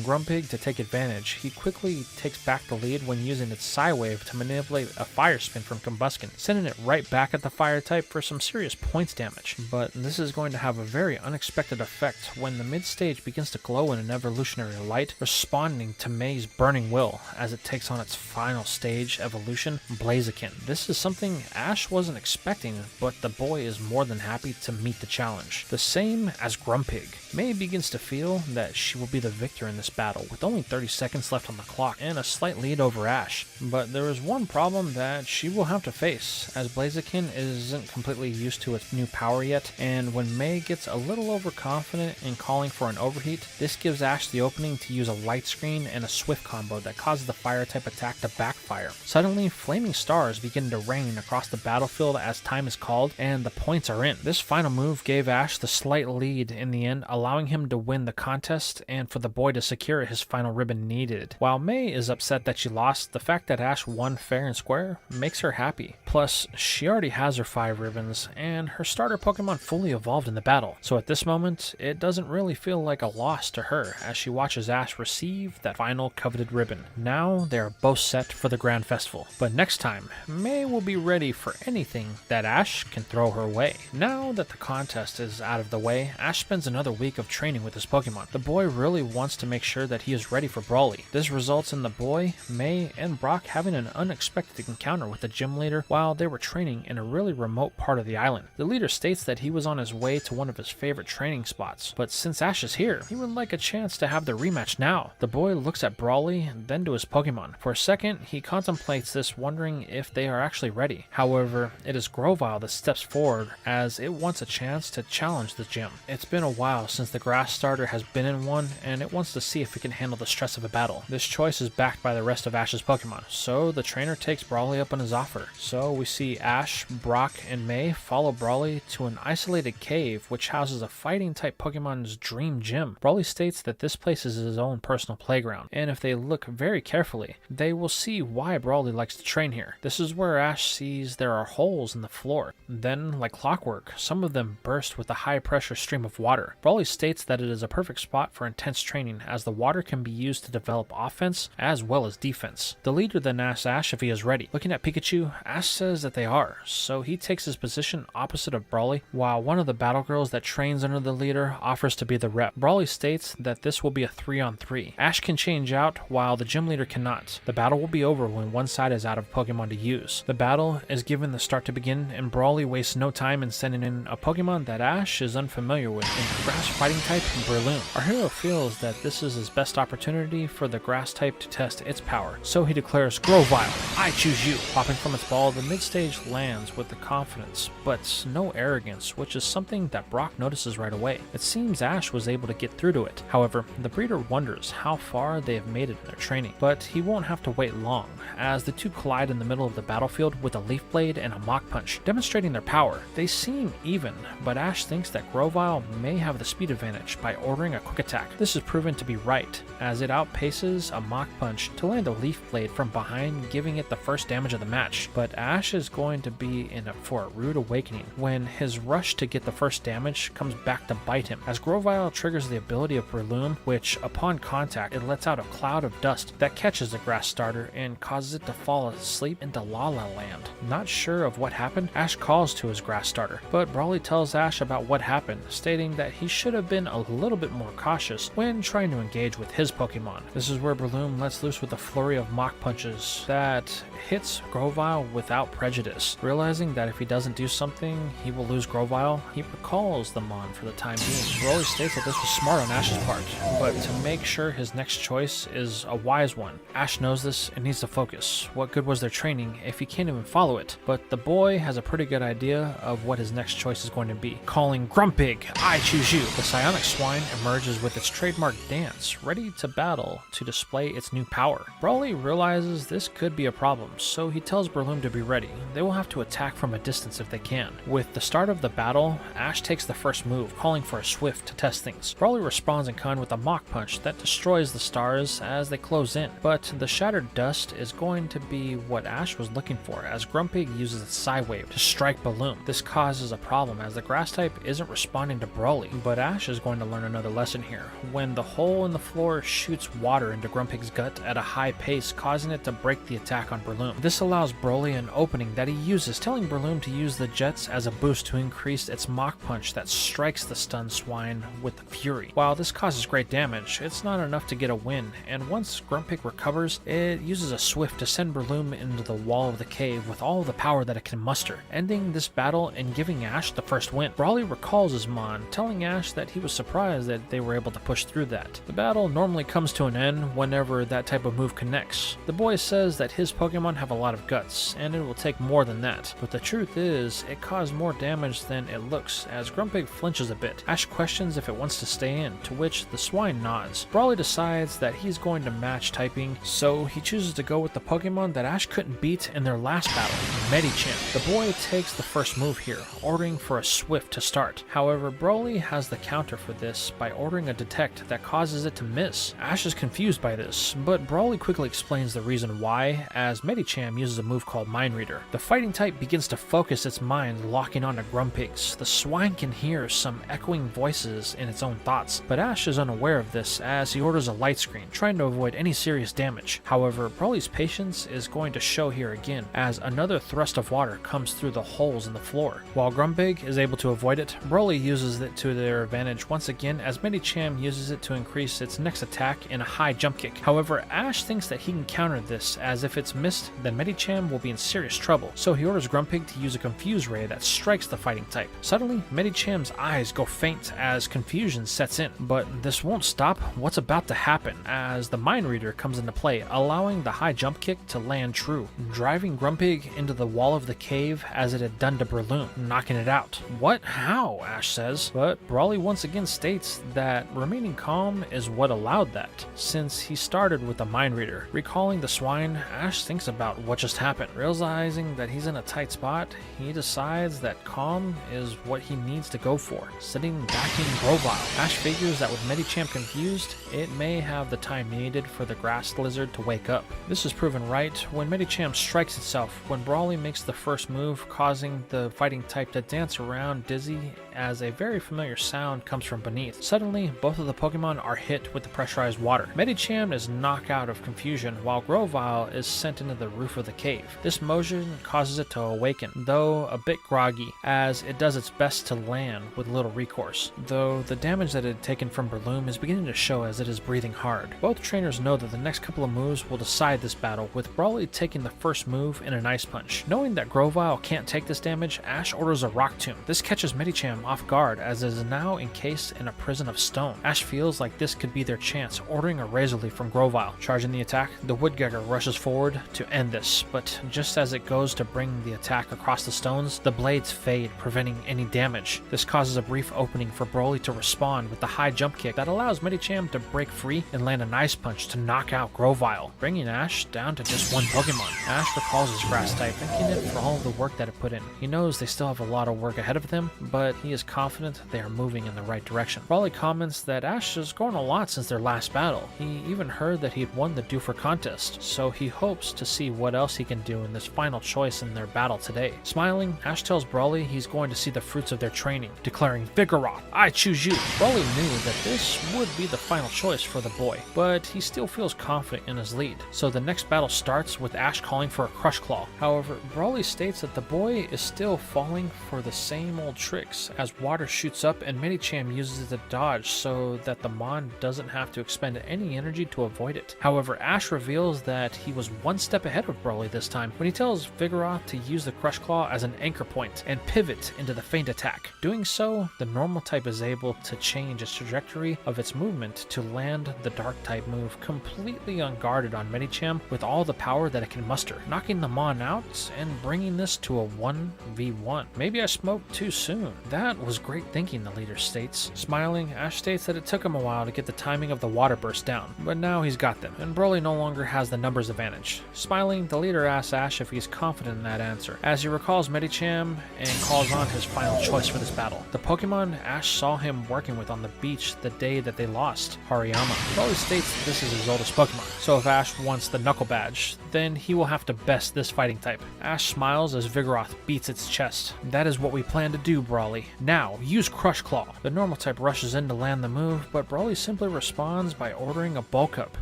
Grumpig to take advantage. He quickly takes back the lead when using its Psy-Wave to manipulate a Fire Spin from Combuskin, sending it right back at the Fire type for some serious points damage. But this is going to have a very unexpected effect when the mid-stage begins to glow in an evolutionary light, responding to May's Burning Will as it takes on its final stage evolution, Blaziken. This is something Ash wasn't expecting, but the boy is more than happy to meet the challenge. The same as Grumpig. May begins to feel that she will be the victor in this battle, with only 30 seconds left on the clock and a slight lead over Ash. But there is one problem that she will have to face, as Blaziken isn't completely used to its new power yet, and when May gets a little overconfident in calling for an overheat, this gives Ash the opening to use a light screen and a swift combo that causes the fire type attack to backfire. Suddenly, flaming stars begin to rain across the battlefield as time is called, and the points are in. This final move gave Ash the slight lead in the end, allowing allowing him to win the contest and for the boy to secure his final ribbon needed. While May is upset that she lost, the fact that Ash won fair and square makes her happy. Plus, she already has her 5 ribbons, and her starter Pokemon fully evolved in the battle, so at this moment, it doesn't really feel like a loss to her as she watches Ash receive that final coveted ribbon. Now, they are both set for the Grand Festival, but next time, May will be ready for anything that Ash can throw her way. Now that the contest is out of the way, Ash spends another week of training with his Pokemon. The boy really wants to make sure that he is ready for Brawly. This results in the boy, May, and Brock having an unexpected encounter with the gym leader while they were training in a really remote part of the island. The leader states that he was on his way to one of his favorite training spots, but since Ash is here, he would like a chance to have the rematch now. The boy looks at Brawly, then to his Pokemon. For a second, he contemplates this, wondering if they are actually ready. However, it is Grovyle that steps forward as it wants a chance to challenge the gym. It's been a while since the grass starter has been in one, and it wants to see if it can handle the stress of a battle. This choice is backed by the rest of Ash's Pokemon, so the trainer takes Brawly up on his offer. So we see Ash, Brock, and May follow Brawly to an isolated cave which houses a fighting type Pokemon's dream gym. Brawly states that this place is his own personal playground, and if they look very carefully, they will see why Brawly likes to train here. This is where Ash sees there are holes in the floor. Then, like clockwork, some of them burst with a high pressure stream of water. Brawly states that it is a perfect spot for intense training as the water can be used to develop offense as well as defense. The leader then asks Ash if he is ready. Looking at Pikachu, Ash says that they are, so he takes his position opposite of Brawly, while one of the battle girls that trains under the leader offers to be the rep. Brawly states that this will be a 3-on-3. Ash can change out while the gym leader cannot. The battle will be over when one side is out of Pokemon to use. The battle is given the start to begin, and Brawly wastes no time in sending in a Pokemon that Ash is unfamiliar with in grass fighting type Breloom. Our hero feels that this is his best opportunity for the grass type to test its power, so he declares, "Grovyle, I choose you." Popping from its ball, the mid-stage lands with the confidence, but no arrogance, which is something that Brock notices right away. It seems Ash was able to get through to it. However, the breeder wonders how far they have made it in their training, but he won't have to wait long, as the two collide in the middle of the battlefield with a Leaf Blade and a Mach Punch, demonstrating their power. They seem even, but Ash thinks that Grovyle may have the speed advantage by ordering a quick attack. This is proven to be right, as it outpaces a Mach Punch to land a Leaf Blade from behind, giving it the first damage of the match. But Ash is going to be in for a rude awakening when his rush to get the first damage comes back to bite him, as Grovyle triggers the ability of Breloom, which upon contact it lets out a cloud of dust that catches the grass starter and causes it to fall asleep into La La Land. Not sure of what happened, Ash calls to his grass starter, but Brawly tells Ash about what happened, stating that he should have been a little bit more cautious when trying to engage with his Pokemon. This is where Breloom lets loose with a flurry of Mach Punches that hits Grovyle without prejudice. Realizing that if he doesn't do something, he will lose Grovyle, he recalls the Mon for the time being. Brawly states that this was smart on Ash's part, but to make sure his next choice is a wise one. Ash knows this and needs to focus. What good was their training if he can't even follow it? But the boy has a pretty good idea of what his next choice is going to be. Calling Grumpig, I choose you. The psionic swine emerges with its trademark dance, ready to battle to display its new power. Brawly realizes this could be a problem, so he tells Breloom to be ready. They will have to attack from a distance if they can. With the start of the battle, Ash takes the first move, calling for a Swift to test things. Brawly responds in kind with a Mach Punch that destroys the stars as they close in, but the shattered dust is going to be what Ash was looking for, as Grumpig uses its Psy Wave to strike Breloom. This causes a problem as the grass type isn't responding to Brawly, but Ash is going to learn another lesson here, when the hole in the floor shoots water into Grumpig's gut at a high pace, causing it to break the attack on Breloom. This allows Brawly an opening that he uses, telling Breloom to use the jets as a boost to increase its Mach Punch that strikes the stunned swine with fury. While this causes great damage, it's not enough to get a win, and once Grumpig recovers, it uses a Swift to send Breloom into the wall of the cave with all the power that it can muster, ending this battle and giving Ash the first win. Brawly recalls his Mon, telling Ash that he was surprised that they were able to push through that. The battle normally comes to an end whenever that type of move connects. The boy says that his Pokemon have a lot of guts, and it will take more than that, but the truth is, it caused more damage than it looks, as Grumpig flinches a bit. Ash questions if it wants to stay in, to which the swine nods. Brawly decides that he's going to match typing, so he chooses to go with the Pokemon that Ash couldn't beat in their last battle, Medicham. The boy takes the first move here, ordering for a Swift to start. However, Brawly has the counter for this by ordering a detect that causes it to miss. Ash is confused by this, but Brawly quickly explains the reason why, as Medicham uses a move called Mind Reader. The fighting type begins to focus its mind, locking onto Grumpig's. The swine can hear some echoing voices in its own thoughts, but Ash is unaware of this as he orders a light screen, trying to avoid any serious damage. However, Brawly's patience is going to show here again, as another thrust of water comes through the holes in the floor. While Grumpig is able to avoid it, Brawly uses it to their advantage once again, as Medicham uses it to increase its next attack in a high jump kick. However, Ash thinks that he can counter this, as if it's missed, then Medicham will be in serious trouble, so he orders Grumpig to use a Confuse Ray that strikes the fighting type. Suddenly, Medicham's eyes go faint as confusion sets in, but this won't stop what's about to happen, as the Mind Reader comes into play, allowing the high jump kick to land true, driving Grumpig into the wall of the cave as it had done to Breloom, knocking it out. What? How? Ash says, but Brawly once again states that remaining calm is what allowed that, since he started with the Mind Reader. Recalling the swine, Ash thinks about what just happened. Realizing that he's in a tight spot, he decides that calm is what he needs to go for, sitting back in Grovyle. Ash figures that with Medicham confused, it may have the time needed for the grass lizard to wake up. This is proven right when Medicham strikes itself, when Brawly makes the first move, causing the fighting type to dance around dizzy as a very familiar sound comes from beneath. Suddenly, both of the Pokemon are hit with the pressurized water. Medicham is knocked out of confusion, while Grovyle is sent into the roof of the cave. This motion causes it to awaken, though a bit groggy, as it does its best to land with little recourse, though the damage that it had taken from Breloom is beginning to show as it is breathing hard. Both trainers know that the next couple of moves will decide this battle, with Brawly taking the first move in an Ice Punch. Knowing that Grovyle can't take this damage, Ash orders a Rock Tomb. This catches Medicham off guard, as it is now encased in a prison of stone. Ash feels like this could be their chance, ordering a Razor Leaf from Grovyle. Charging the attack, the Woodgegger rushes forward to end this, but just as it goes to bring the attack across the stones, the blades fade, preventing any damage. This causes a brief opening for Brawly to respond with the high jump kick that allows Medicham to break free and land an Ice Punch to knock out Grovyle, bringing Ash down to just one Pokemon. Ash recalls his grass type, thanking it for all of the work that it put in. He knows they still have a lot of work ahead of them, but he is confident they are moving in the right direction. Brawly comments that Ash has grown a lot since their last battle. He even heard that he had won the Do For contest, so he hopes to see what else he can do in this final choice in their battle today. Smiling, Ash tells Brawly he's going to see the fruits of their training, declaring, "Vigoroth, I choose you." Brawly knew that this would be the final choice for the boy, but he still feels confident in his lead, so the next battle starts with Ash calling for a Crush Claw. However, Brawly states that the boy is still falling for the same old tricks, as water shoots up and Medicham uses it to dodge so that the Mon doesn't have to expend any energy to avoid it. However, Ash reveals that he was one step ahead of Brawly this time when he tells Vigoroth to use the Crush Claw as an anchor point and pivot into the feint attack. Doing so, the normal type is able to change its trajectory of its movement to land the dark type move completely unguarded on Medicham with all the power that it can muster, knocking the Mon out and bringing this to a 1v1. Maybe I smoked too soon. That was great thinking, the leader states. Smiling, Ash states that it took him a while to get the timing of the water burst down, but now he's got them, and Brawly no longer has the numbers advantage. Smiling, the leader asks Ash if he's confident in that answer, as he recalls Medicham and calls on his final choice for this battle. The Pokemon Ash saw him working with on the beach the day that they lost, Hariyama. Brawly states that this is his oldest Pokemon, so if Ash wants the Knuckle Badge, then he will have to best this fighting type. Ash smiles as Vigoroth beats its chest. "That is what we plan to do, Brawly. Now, use Crush Claw." The normal type rushes in to land the move, but Brawly simply responds by ordering a Bulk Up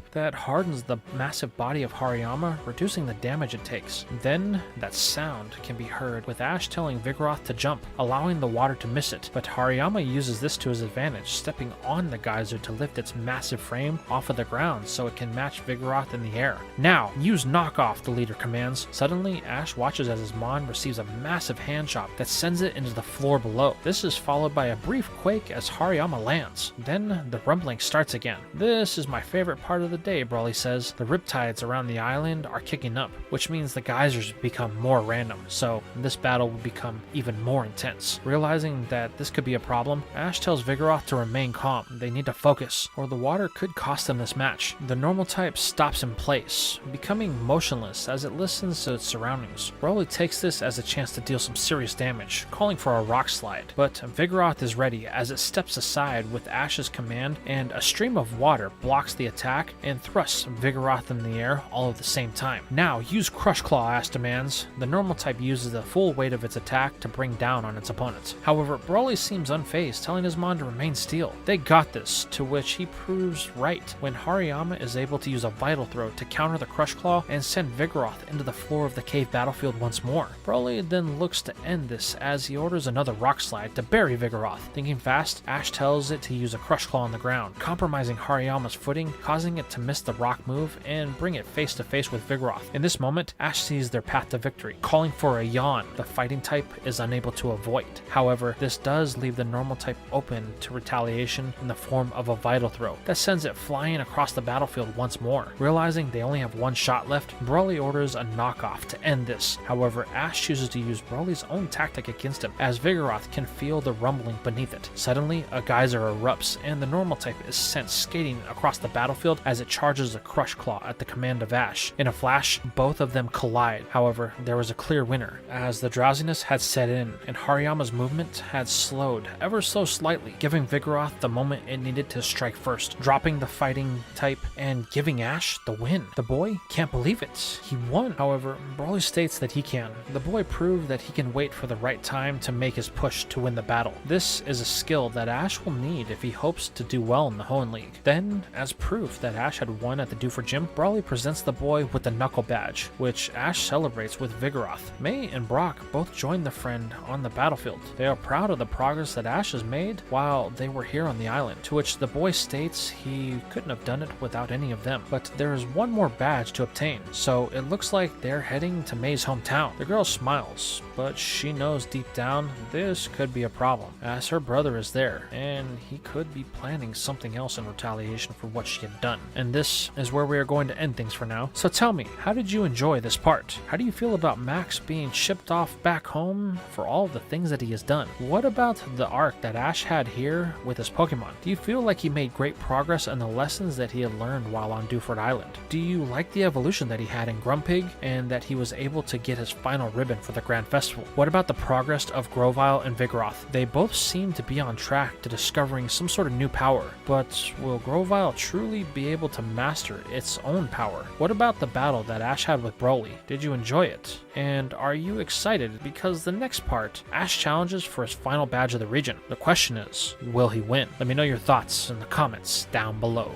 that hardens the massive body of Hariyama, reducing the damage it takes. Then, that sound can be heard, with Ash telling Vigoroth to jump, allowing the water to miss it, but Hariyama uses this to his advantage, stepping on the geyser to lift its massive frame off of the ground so it can match Vigoroth in the air. "Now, use Knock Off," the leader commands. Suddenly, Ash watches as his Mon receives a massive hand chop that sends it into the floor below. This is followed by a brief quake as Hariyama lands. Then, the rumbling starts again. "This is my favorite part of the day," Brawly says. The riptides around the island are kicking up, which means the geysers become more random, so this battle will become even more intense. Realizing that this could be a problem, Ash tells Vigoroth to remain calm. They need to focus, or the water could cost them this match. The normal type stops in place, becoming motionless as it listens to its surroundings. Brawly takes this as a chance to deal some serious damage, calling for a Rock Slide, but Vigoroth is ready as as it steps aside with Ash's command, and a stream of water blocks the attack and thrusts Vigoroth in the air all at the same time. "Now use Crush Claw," Ash demands. The normal type uses the full weight of its attack to bring down on its opponent. However, Broly seems unfazed, telling his mon to remain still. They got this, to which he proves right when Hariyama is able to use a Vital Throw to counter the Crush Claw and send Vigoroth into the floor of the cave battlefield once more. Broly then looks to end this as he orders another Rock Slide to bury Vigoroth. Thinking fast, Ash tells it to use a Crush Claw on the ground, compromising Hariyama's footing, causing it to miss the rock move and bring it face to face with Vigoroth. In this moment, Ash sees their path to victory, calling for a yawn the fighting type is unable to avoid. However, this does leave the normal type open to retaliation in the form of a Vital Throw that sends it flying across the battlefield once more. Realizing they only have one shot left, Broly orders a knockoff to end this. However, Ash chooses to use Broly's own tactic against him, as Vigoroth can feel the rumbling beneath it. Suddenly, a geyser erupts, and the normal type is sent skating across the battlefield as it charges a Crush Claw at the command of Ash. In a flash, both of them collide. However, there was a clear winner, as the drowsiness had set in, and Hariyama's movement had slowed ever so slightly, giving Vigoroth the moment it needed to strike first, dropping the fighting type and giving Ash the win. The boy can't believe it. He won. However, Broly states that he can. The boy proved that he can wait for the right time to make his push to win the battle. This is a skill that Ash will need if he hopes to do well in the Hoenn League. Then, as proof that Ash had won at the Doofer Gym, Broly presents the boy with the Knuckle Badge, which Ash celebrates with Vigoroth. May and Brock both join the friend on the battlefield. They are proud of the progress that Ash has made while they were here on the island, to which the boy states he couldn't have done it without any of them. But there is one more badge to obtain, so it looks like they're heading to May's hometown. The girl smiles, but she knows deep down this could be a problem, as her brother is there, and he could be planning something else in retaliation for what she had done. And this is where we are going to end things for now. So tell me, how did you enjoy this part? How do you feel about Max being shipped off back home for all of the things that he has done? What about the arc that Ash had here with his Pokemon? Do you feel like he made great progress in the lessons that he had learned while on Dewford Island? Do you like the evolution that he had in Grumpig and that he was able to get his final ribbon for the Grand Festival? What about the progress of Grovyle and Vigoroth? They both seem to be on track to discovering some sort of new power, but will Grovyle truly be able to master its own power? What about the battle that Ash had with Broly? Did you enjoy it? And are you excited because the next part, Ash challenges for his final badge of the region? The question is, will he win? Let me know your thoughts in the comments down below.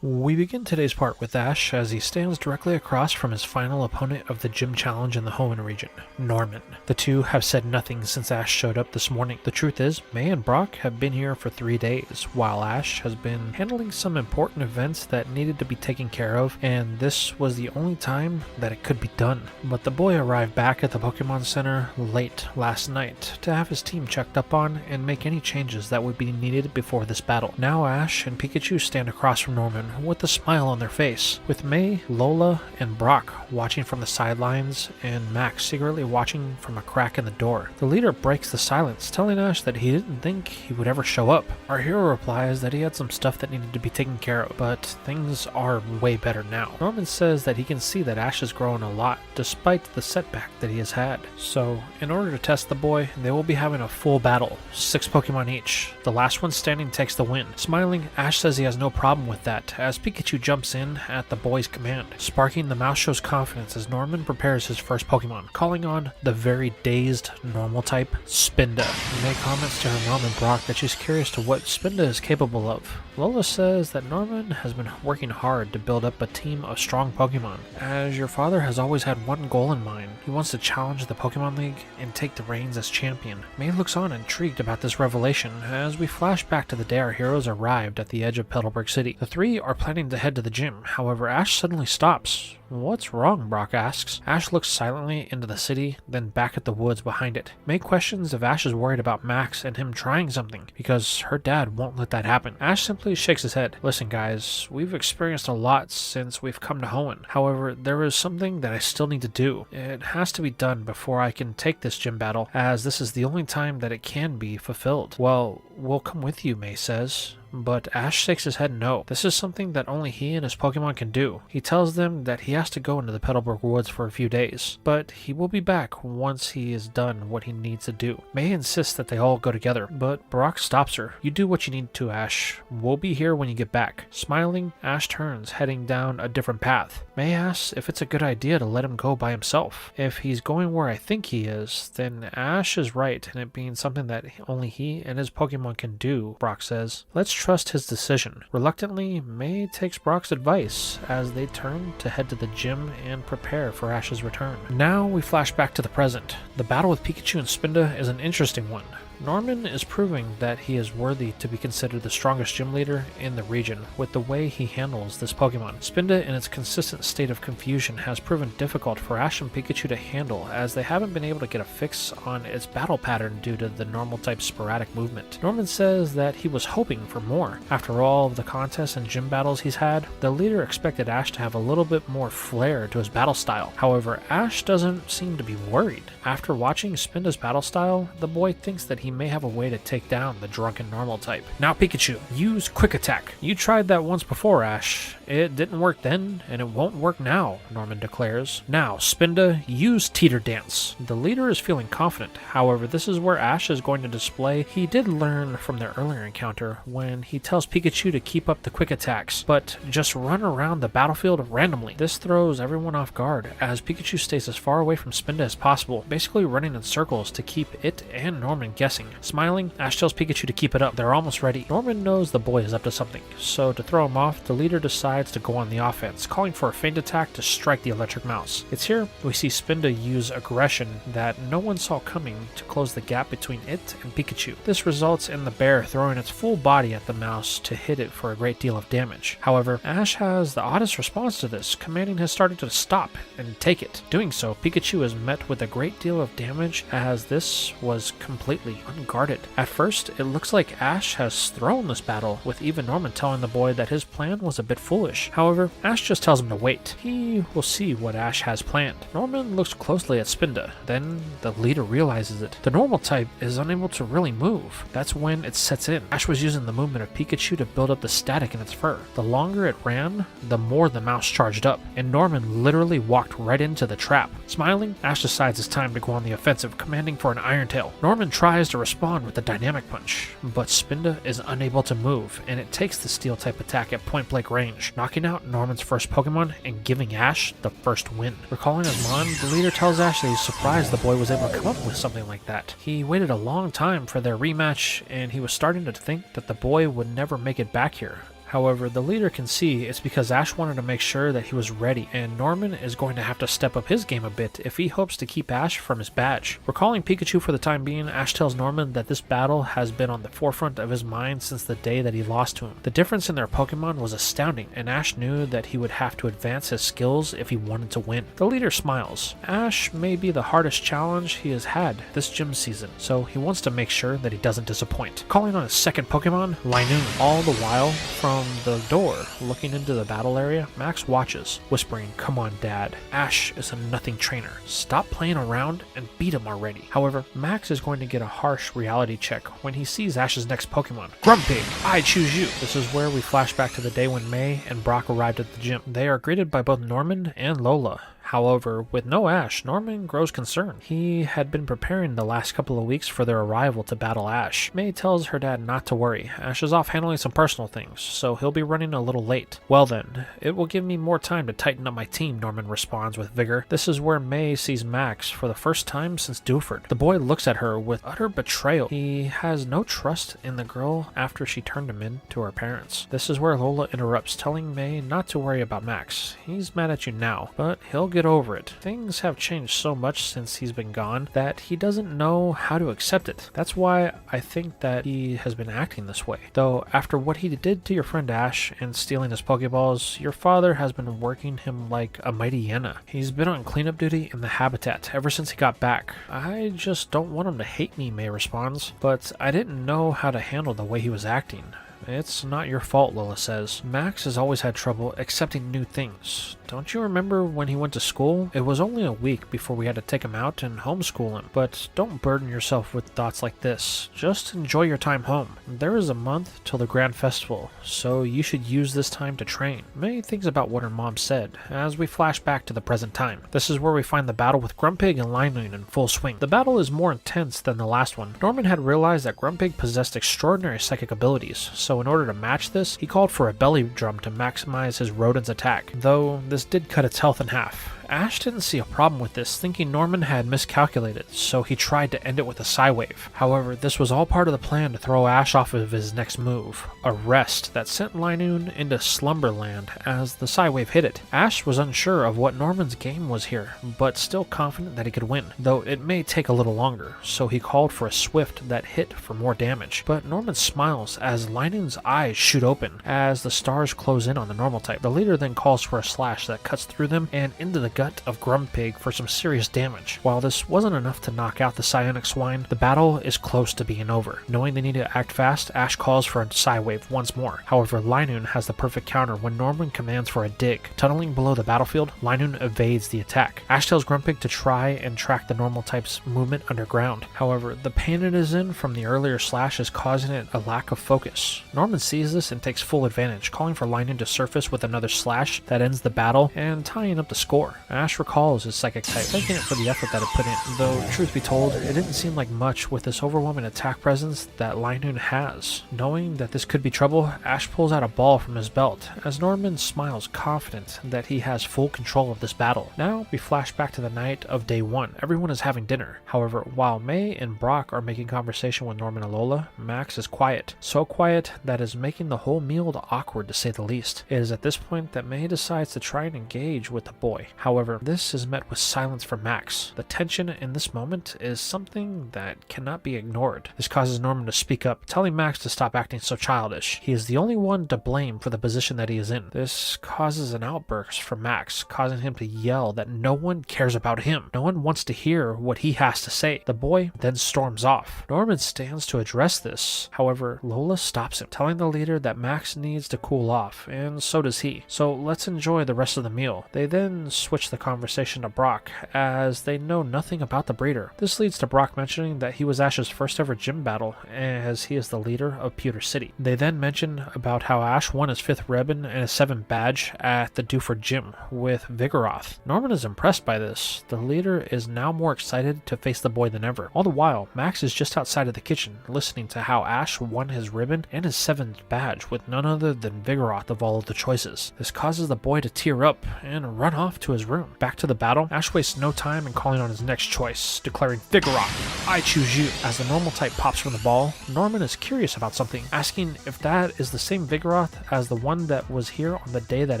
We begin today's part with Ash as he stands directly across from his final opponent of the gym challenge in the Hoenn region, Norman. The two have said nothing since Ash showed up this morning. The truth is, May and Brock have been here for 3 days, while Ash has been handling some important events that needed to be taken care of, and this was the only time that it could be done. But the boy arrived back at the Pokemon Center late last night to have his team checked up on and make any changes that would be needed before this battle. Now Ash and Pikachu stand across from Norman with a smile on their face, with May, Lola, and Brock watching from the sidelines and Max secretly watching from a crack in the door. The leader breaks the silence, telling Ash that he didn't think he would ever show up. Our hero replies that he had some stuff that needed to be taken care of, but things are way better now. Norman says that he can see that Ash has grown a lot despite the setback that he has had. So, in order to test the boy, they will be having a full battle, 6 Pokemon each. The last one standing takes the win. Smiling, Ash says he has no problem with that, as Pikachu jumps in at the boy's command. Sparking, the mouse shows confidence as Norman prepares his first Pokemon, calling on the very dazed normal type, Spinda. May comments to her mom and Brock that she's curious to what Spinda is capable of. Lola says that Norman has been working hard to build up a team of strong Pokemon, as your father has always had one goal in mind. He wants to challenge the Pokemon League and take the reins as champion. May looks on intrigued about this revelation as we flash back to the day our heroes arrived at the edge of Petalburg City. The three are planning to head to the gym, however Ash suddenly stops. What's wrong? Brock asks. Ash looks silently into the city, then back at the woods behind it. May questions if Ash is worried about Max and him trying something, because her dad won't let that happen. Ash simply shakes his head. Listen guys, we've experienced a lot since we've come to Hoenn. However, there is something that I still need to do. It has to be done before I can take this gym battle, as this is the only time that it can be fulfilled. Well, we'll come with you, May says. But Ash shakes his head no. This is something that only he and his Pokemon can do. He tells them that he has to go into the Petalburg Woods for a few days, but he will be back once he is done what he needs to do. May insists that they all go together, but Brock stops her. You do what you need to, Ash. We'll be here when you get back. Smiling, Ash turns, heading down a different path. May asks if it's a good idea to let him go by himself. If he's going where I think he is, then Ash is right in it being something that only he and his Pokemon can do, Brock says. Let's trust his decision. Reluctantly, May takes Brock's advice as they turn to head to the gym and prepare for Ash's return. Now we flash back to the present. The battle with Pikachu and Spinda is an interesting one. Norman is proving that he is worthy to be considered the strongest gym leader in the region with the way he handles this Pokemon. Spinda, in its consistent state of confusion, has proven difficult for Ash and Pikachu to handle, as they haven't been able to get a fix on its battle pattern due to the normal type sporadic movement. Norman says that he was hoping for more. After all of the contests and gym battles he's had, the leader expected Ash to have a little bit more flair to his battle style. However, Ash doesn't seem to be worried. After watching Spinda's battle style, the boy thinks that he may have a way to take down the drunken normal type. Now Pikachu, use Quick Attack. You tried that once before, Ash. It didn't work then, and it won't work now, Norman declares. Now, Spinda, use Teeter Dance. The leader is feeling confident. However, this is where Ash is going to display he did learn from their earlier encounter when he tells Pikachu to keep up the quick attacks, but just run around the battlefield randomly. This throws everyone off guard, as Pikachu stays as far away from Spinda as possible, basically running in circles to keep it and Norman guessing. Smiling, Ash tells Pikachu to keep it up. They're almost ready. Norman knows the boy is up to something, so to throw him off, the leader decides to go on the offense, calling for a feint attack to strike the electric mouse. It's here we see Spinda use aggression that no one saw coming to close the gap between it and Pikachu. This results in the bear throwing its full body at the mouse to hit it for a great deal of damage. However, Ash has the oddest response to this, commanding his starter to stop and take it. Doing so, Pikachu is met with a great deal of damage, as this was completely unguarded. At first, it looks like Ash has thrown this battle, with even Norman telling the boy that his plan was a bit foolish. However, Ash just tells him to wait. He will see what Ash has planned. Norman looks closely at Spinda. Then the leader realizes it. The normal type is unable to really move. That's when it sets in. Ash was using the movement of Pikachu to build up the static in its fur. The longer it ran, the more the mouse charged up, and Norman literally walked right into the trap. Smiling, Ash decides it's time to go on the offensive, commanding for an Iron Tail. Norman tries to respond with a Dynamic Punch, but Spinda is unable to move, and it takes the Steel type attack at point blank range, knocking out Norman's first Pokemon and giving Ash the first win. Recalling his mom, the leader tells Ash that he's surprised the boy was able to come up with something like that. He waited a long time for their rematch, and he was starting to think that the boy would never make it back here. However, the leader can see it's because Ash wanted to make sure that he was ready, and Norman is going to have to step up his game a bit if he hopes to keep Ash from his badge. Recalling Pikachu for the time being, Ash tells Norman that this battle has been on the forefront of his mind since the day that he lost to him. The difference in their Pokemon was astounding, and Ash knew that he would have to advance his skills if he wanted to win. The leader smiles. Ash may be the hardest challenge he has had this gym season, so he wants to make sure that he doesn't disappoint. Calling on his second Pokemon, Linoon. All the while, from the door, looking into the battle area, Max watches, whispering, "Come on, Dad. Ash is a nothing trainer. Stop playing around and beat him already." However, Max is going to get a harsh reality check when he sees Ash's next Pokemon. Grumpig, I choose you. This is where we flash back to the day when May and Brock arrived at the gym. They are greeted by both Norman and Lola. However, with no Ash, Norman grows concerned. He had been preparing the last couple of weeks for their arrival to battle Ash. May tells her dad not to worry. Ash is off handling some personal things, so he'll be running a little late. Well then, it will give me more time to tighten up my team, Norman responds with vigor. This is where May sees Max for the first time since Dewford. The boy looks at her with utter betrayal. He has no trust in the girl after she turned him in to her parents. This is where Lola interrupts, telling May not to worry about Max. He's mad at you now, but he'll get over it. Things have changed so much since he's been gone that he doesn't know how to accept it. That's why I think that he has been acting this way. Though after what he did to your friend Ash and stealing his Pokeballs, your father has been working him like a mighty hyena. He's been on cleanup duty in the habitat ever since he got back. I just don't want him to hate me, May responds, but I didn't know how to handle the way he was acting. It's not your fault, Lola says. Max has always had trouble accepting new things. Don't you remember when he went to school? It was only a week before we had to take him out and homeschool him. But don't burden yourself with thoughts like this. Just enjoy your time home. There is a month till the grand festival, so you should use this time to train. May thinks about what her mom said as we flash back to the present time. This is where we find the battle with Grumpig and Linoone in full swing. The battle is more intense than the last one. Norman had realized that Grumpig possessed extraordinary psychic abilities, so in order to match this, he called for a belly drum to maximize his rodent's attack, though this did cut its health in half. Ash didn't see a problem with this, thinking Norman had miscalculated, so he tried to end it with a Psy-Wave. However, this was all part of the plan to throw Ash off of his next move, a rest that sent Linoone into Slumberland as the Psy-Wave hit it. Ash was unsure of what Norman's game was here, but still confident that he could win, though it may take a little longer, so he called for a Swift that hit for more damage. But Norman smiles as Linoone's eyes shoot open as the stars close in on the normal type. The leader then calls for a slash that cuts through them and into the gut of Grumpig for some serious damage. While this wasn't enough to knock out the Psionic Swine, the battle is close to being over. Knowing they need to act fast, Ash calls for a Psy-Wave once more. However, Linoone has the perfect counter when Norman commands for a dig. Tunneling below the battlefield, Linoone evades the attack. Ash tells Grumpig to try and track the normal type's movement underground. However, the pain it is in from the earlier slash is causing it a lack of focus. Norman sees this and takes full advantage, calling for Linoone to surface with another slash that ends the battle and tying up the score. Ash recalls his psychic type, thanking it for the effort that it put in, though truth be told, it didn't seem like much with this overwhelming attack presence that Linoone has. Knowing that this could be trouble, Ash pulls out a ball from his belt, as Norman smiles confident that he has full control of this battle. Now, we flash back to the night of day 1. Everyone is having dinner. However, while May and Brock are making conversation with Norman and Lola, Max is quiet. So quiet that is making the whole meal awkward to say the least. It is at this point that May decides to try and engage with the boy. However, this is met with silence from Max. The tension in this moment is something that cannot be ignored. This causes Norman to speak up, telling Max to stop acting so childish. He is the only one to blame for the position that he is in. This causes an outburst from Max, causing him to yell that no one cares about him. No one wants to hear what he has to say. The boy then storms off. Norman stands to address this. However, Lola stops him, telling the leader that Max needs to cool off, and so does he. So let's enjoy the rest of the meal. They then switch the conversation to Brock, as they know nothing about the breeder. This leads to Brock mentioning that he was Ash's first ever gym battle, as he is the leader of Pewter City. They then mention about how Ash won his 5th ribbon and his 7th badge at the Dewford Gym with Vigoroth. Norman is impressed by this. The leader is now more excited to face the boy than ever. All the while, Max is just outside of the kitchen, listening to how Ash won his ribbon and his 7th badge with none other than Vigoroth of all of the choices. This causes the boy to tear up and run off to his room. Back to the battle, Ash wastes no time in calling on his next choice, declaring, "Vigoroth, I choose you." As the normal type pops from the ball, Norman is curious about something, asking if that is the same Vigoroth as the one that was here on the day that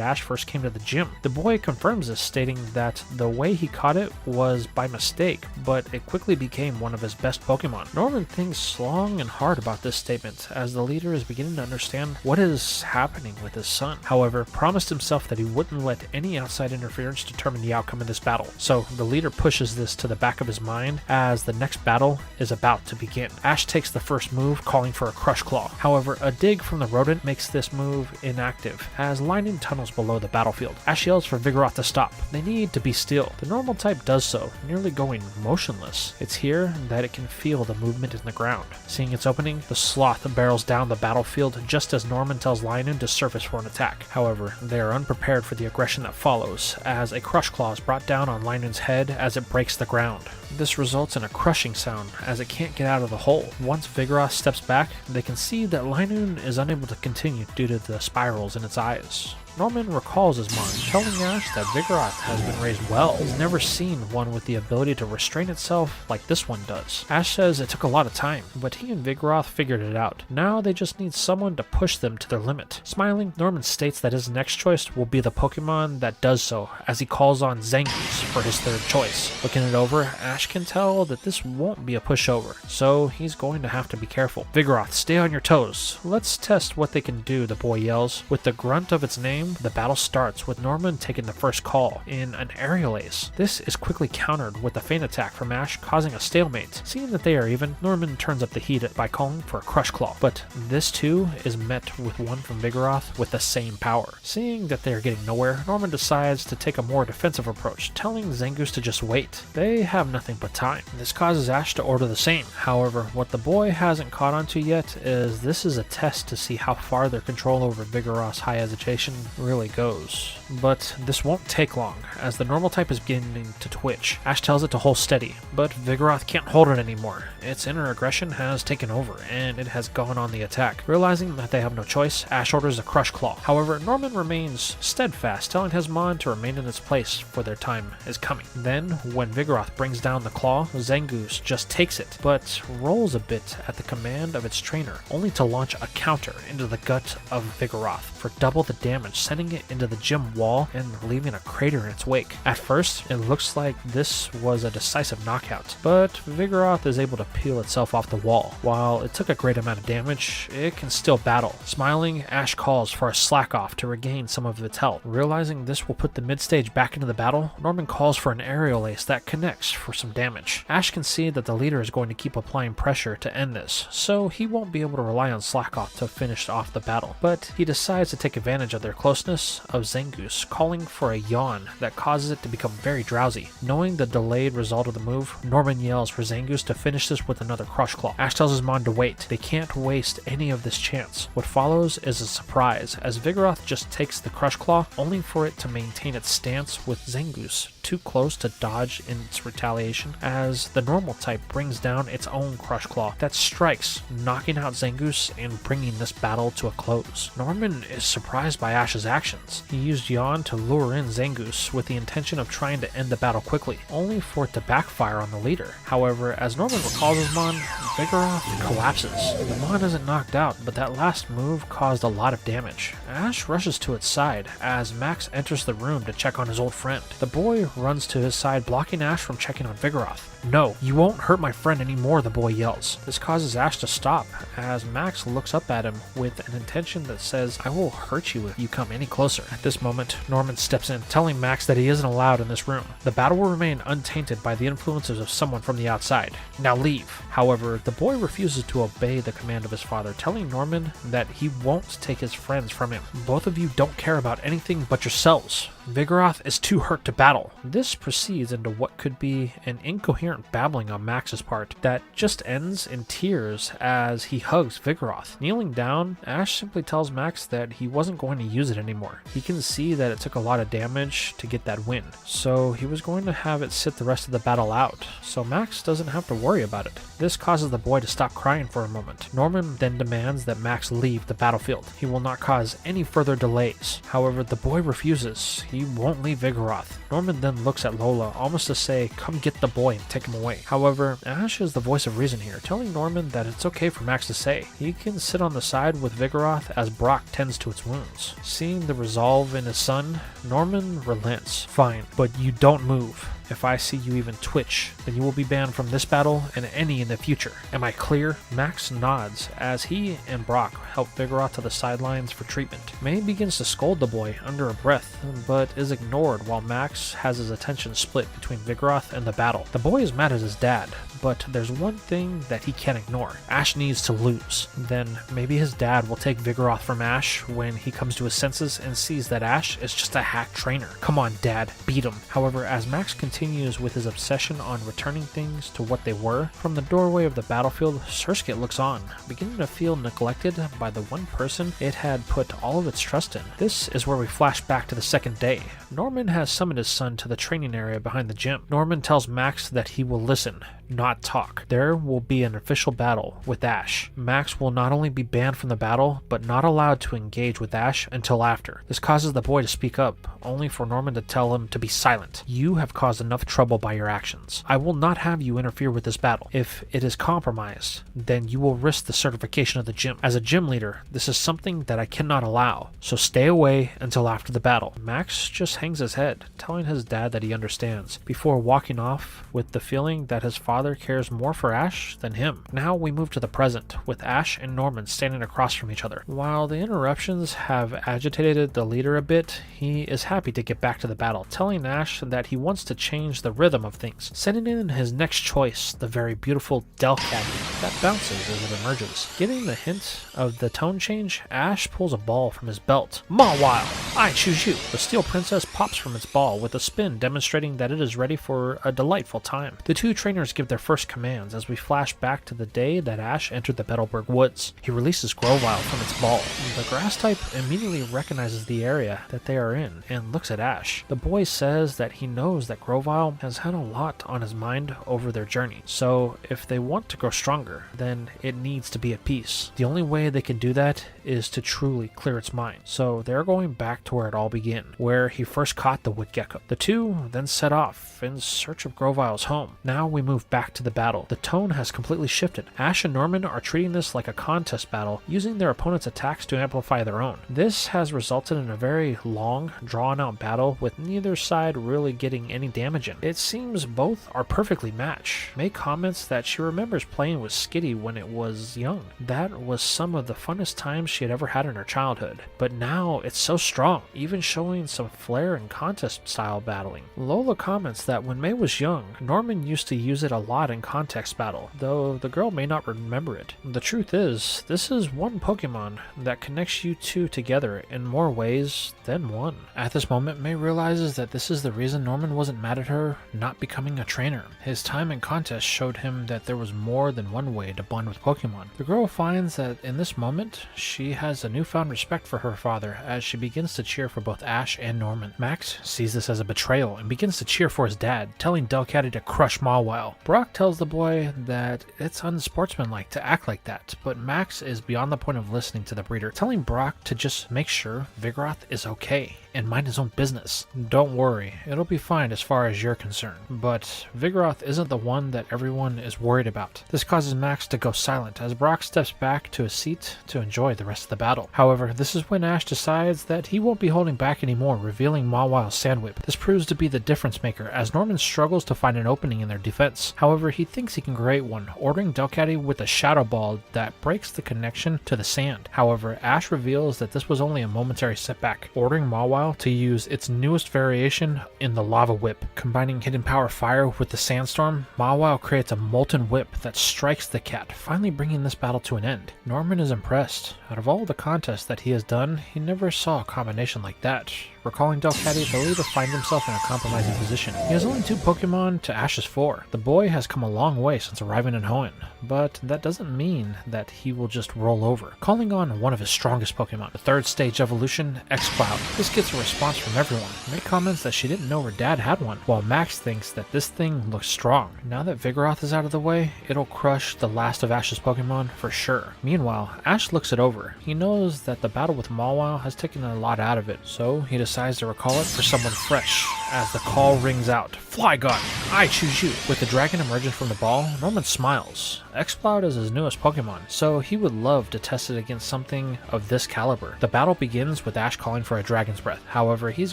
Ash first came to the gym. The boy confirms this, stating that the way he caught it was by mistake, but it quickly became one of his best Pokemon. Norman thinks long and hard about this statement, as the leader is beginning to understand what is happening with his son. However, promised himself that he wouldn't let any outside interference determine the outcome of this battle. So the leader pushes this to the back of his mind as the next battle is about to begin. Ash takes the first move, calling for a Crush Claw. However, a dig from the rodent makes this move inactive, as Linoone tunnels below the battlefield. Ash yells for Vigoroth to stop. They need to be still. The normal type does so, nearly going motionless. It's here that it can feel the movement in the ground. Seeing its opening, the sloth barrels down the battlefield just as Norman tells Linoone to surface for an attack. However, they are unprepared for the aggression that follows, as a Crush Claw is brought down on Linoone's head as it breaks the ground. This results in a crushing sound as it can't get out of the hole. Once Vigoroth steps back, they can see that Linoone is unable to continue due to the spirals in its eyes. Norman recalls his mom, telling Ash that Vigoroth has been raised well. He's never seen one with the ability to restrain itself like this one does. Ash says it took a lot of time, but he and Vigoroth figured it out. Now they just need someone to push them to their limit. Smiling, Norman states that his next choice will be the Pokemon that does so, as he calls on Zangoose for his third choice. Looking it over, Ash can tell that this won't be a pushover, so he's going to have to be careful. Vigoroth, stay on your toes. Let's test what they can do, the boy yells. With the grunt of its name, the battle starts, with Norman taking the first call in an aerial ace. This is quickly countered with a feint attack from Ash, causing a stalemate. Seeing that they are even, Norman turns up the heat by calling for a Crush Claw, but this too is met with one from Vigoroth with the same power. Seeing that they are getting nowhere, Norman decides to take a more defensive approach, telling Zangoose to just wait. They have nothing but time. This causes Ash to order the same. However, what the boy hasn't caught on to yet is this is a test to see how far their control over Vigoroth's high agitation really goes. But this won't take long, as the normal type is beginning to twitch. Ash tells it to hold steady, but Vigoroth can't hold it anymore. Its inner aggression has taken over, and it has gone on the attack. Realizing that they have no choice, Ash orders a Crush Claw. However, Norman remains steadfast, telling his mon to remain in its place for their time is coming. Then, when Vigoroth brings down the claw, Zangoose just takes it, but rolls a bit at the command of its trainer, only to launch a counter into the gut of Vigoroth for double the damage, sending it into the gym wall and leaving a crater in its wake. At first, it looks like this was a decisive knockout, but Vigoroth is able to peel itself off the wall. While it took a great amount of damage, it can still battle. Smiling, Ash calls for a slack off to regain some of its health. Realizing this will put the mid-stage back into the battle, Norman calls for an aerial ace that connects for some damage. Ash can see that the leader is going to keep applying pressure to end this, so he won't be able to rely on slack off to finish off the battle, but he decides to take advantage of their closeness of Zangoose, calling for a yawn that causes it to become very drowsy. Knowing the delayed result of the move, Norman yells for Zangoose to finish this with another Crush Claw. Ash tells his mon to wait. They can't waste any of this chance. What follows is a surprise, as Vigoroth just takes the Crush Claw, only for it to maintain its stance with Zangoose too close to dodge in its retaliation, as the normal type brings down its own Crush Claw that strikes, knocking out Zangoose and bringing this battle to a close. Norman is surprised by Ash's actions. He used Yawn to lure in Zangoose with the intention of trying to end the battle quickly, only for it to backfire on the leader. However, as Norman recalls his mon, Vigoroth collapses. The mon isn't knocked out, but that last move caused a lot of damage. Ash rushes to its side as Max enters the room to check on his old friend. The boy runs to his side, blocking Ash from checking on Vigoroth. "No, you won't hurt my friend anymore," the boy yells. This causes Ash to stop, as Max looks up at him with an intention that says, "I will hurt you if you come any closer." At this moment, Norman steps in, telling Max that he isn't allowed in this room. The battle will remain untainted by the influences of someone from the outside. Now leave. However, the boy refuses to obey the command of his father, telling Norman that he won't take his friends from him. "Both of you don't care about anything but yourselves. Vigoroth is too hurt to battle." This proceeds into what could be an incoherent babbling on Max's part that just ends in tears as he hugs Vigoroth. Kneeling down, Ash simply tells Max that he wasn't going to use it anymore. He can see that it took a lot of damage to get that win, so he was going to have it sit the rest of the battle out, so Max doesn't have to worry about it. This causes the boy to stop crying for a moment. Norman then demands that Max leave the battlefield. He will not cause any further delays. However, the boy refuses. He won't leave Vigoroth. Norman then looks at Lola, almost to say, "Come get the boy and take him away." However, Ash is the voice of reason here, telling Norman that it's okay for Max to stay. He can sit on the side with Vigoroth as Brock tends to its wounds. Seeing the resolve in his son, Norman relents. "Fine, but you don't move. If I see you even twitch, then you will be banned from this battle and any in the future. Am I clear?" Max nods as he and Brock help Vigoroth to the sidelines for treatment. May begins to scold the boy under a breath, but is ignored while Max has his attention split between Vigoroth and the battle. The boy is mad at his dad, but there's one thing that he can't ignore. Ash needs to lose. Then maybe his dad will take Vigoroth from Ash when he comes to his senses and sees that Ash is just a hack trainer. "Come on, Dad, beat him." However, as Max continues with his obsession on returning things to what they were, from the doorway of the battlefield, Surskit looks on, beginning to feel neglected by the one person it had put all of its trust in. This is where we flash back to the second day. Norman has summoned his son to the training area behind the gym. Norman tells Max that he will listen. not talk. There will be an official battle with Ash. Max will not only be banned from the battle, but not allowed to engage with Ash until after. This causes the boy to speak up, only for Norman to tell him to be silent. You have caused enough trouble by your actions. I will not have you interfere with this battle. If it is compromised, then you will risk the certification of the gym. As a gym leader, this is something that I cannot allow, so stay away until after the battle. Max just hangs his head, telling his dad that he understands, before walking off with the feeling that his father cares more for Ash than him. Now we move to the present, with Ash and Norman standing across from each other. While the interruptions have agitated the leader a bit, he is happy to get back to the battle, telling Ash that he wants to change the rhythm of things, sending in his next choice, the very beautiful Delcatty, that bounces as it emerges. Getting the hint of the tone change, Ash pulls a ball from his belt. Mawile, I choose you. The Steel Princess pops from its ball with a spin, demonstrating that it is ready for a delightful time. The two trainers give their first commands as we flash back to the day that Ash entered the Petalburg Woods. He releases Grovyle from its ball. The grass type immediately recognizes the area that they are in and looks at Ash. The boy says that he knows that Grovyle has had a lot on his mind over their journey, so if they want to grow stronger, then it needs to be at peace. The only way they can do that is to truly clear its mind, so they're going back to where it all began, where he first caught the wood gecko. The two then set off in search of Grovyle's home. Now we move back to the battle. The tone has completely shifted. Ash and Norman are treating this like a contest battle, using their opponent's attacks to amplify their own. This has resulted in a very long, drawn-out battle with neither side really getting any damage in. It seems both are perfectly matched. May comments that she remembers playing with Skitty when it was young. That was some of the funnest times she had ever had in her childhood. But now it's so strong, even showing some flair and contest-style battling. Lola comments that when May was young, Norman used to use it a lot in context battle, though the girl may not remember it. The truth is, this is one Pokemon that connects you two together in more ways than one. At this moment, May realizes that this is the reason Norman wasn't mad at her not becoming a trainer. His time in contest showed him that there was more than one way to bond with Pokemon. The girl finds that in this moment, she has a newfound respect for her father as she begins to cheer for both Ash and Norman. Max sees this as a betrayal and begins to cheer for his dad, telling Delcatty to crush Mawile. Brock tells the boy that it's unsportsmanlike to act like that, but Max is beyond the point of listening to the breeder, telling Brock to just make sure Vigoroth is okay and mind his own business. Don't worry, it'll be fine as far as you're concerned. But Vigoroth isn't the one that everyone is worried about. This causes Max to go silent as Brock steps back to his seat to enjoy the rest of the battle. However, this is when Ash decides that he won't be holding back anymore, revealing Mawile's Sandwhip. This proves to be the difference maker as Norman struggles to find an opening in their defense. However, he thinks he can create one, ordering Delcatty with a Shadow Ball that breaks the connection to the sand. However, Ash reveals that this was only a momentary setback, ordering Mawile to use its newest variation in the Lava Whip. Combining Hidden Power Fire with the Sandstorm, Mawile creates a Molten Whip that strikes the cat, finally bringing this battle to an end. Norman is impressed. Out of all the contests that he has done, he never saw a combination like that. Recalling Delcatty, the leader finds himself in a compromising position. He has only 2 Pokemon to Ash's 4. The boy has come a long way since arriving in Hoenn, but that doesn't mean that he will just roll over. Calling on one of his strongest Pokemon, the 3rd stage evolution, X-Cloud. This gets a response from everyone. May comments that she didn't know her dad had one, while Max thinks that this thing looks strong. Now that Vigoroth is out of the way, it'll crush the last of Ash's Pokemon for sure. Meanwhile, Ash looks it over. He knows that the battle with Mawile has taken a lot out of it, so he decides to recall it for someone fresh as the call rings out. Flygon, I choose you. With the dragon emerging from the ball, Norman smiles. X-Cloud is his newest Pokemon, so he would love to test it against something of this caliber. The battle begins with Ash calling for a Dragon's Breath. However, he's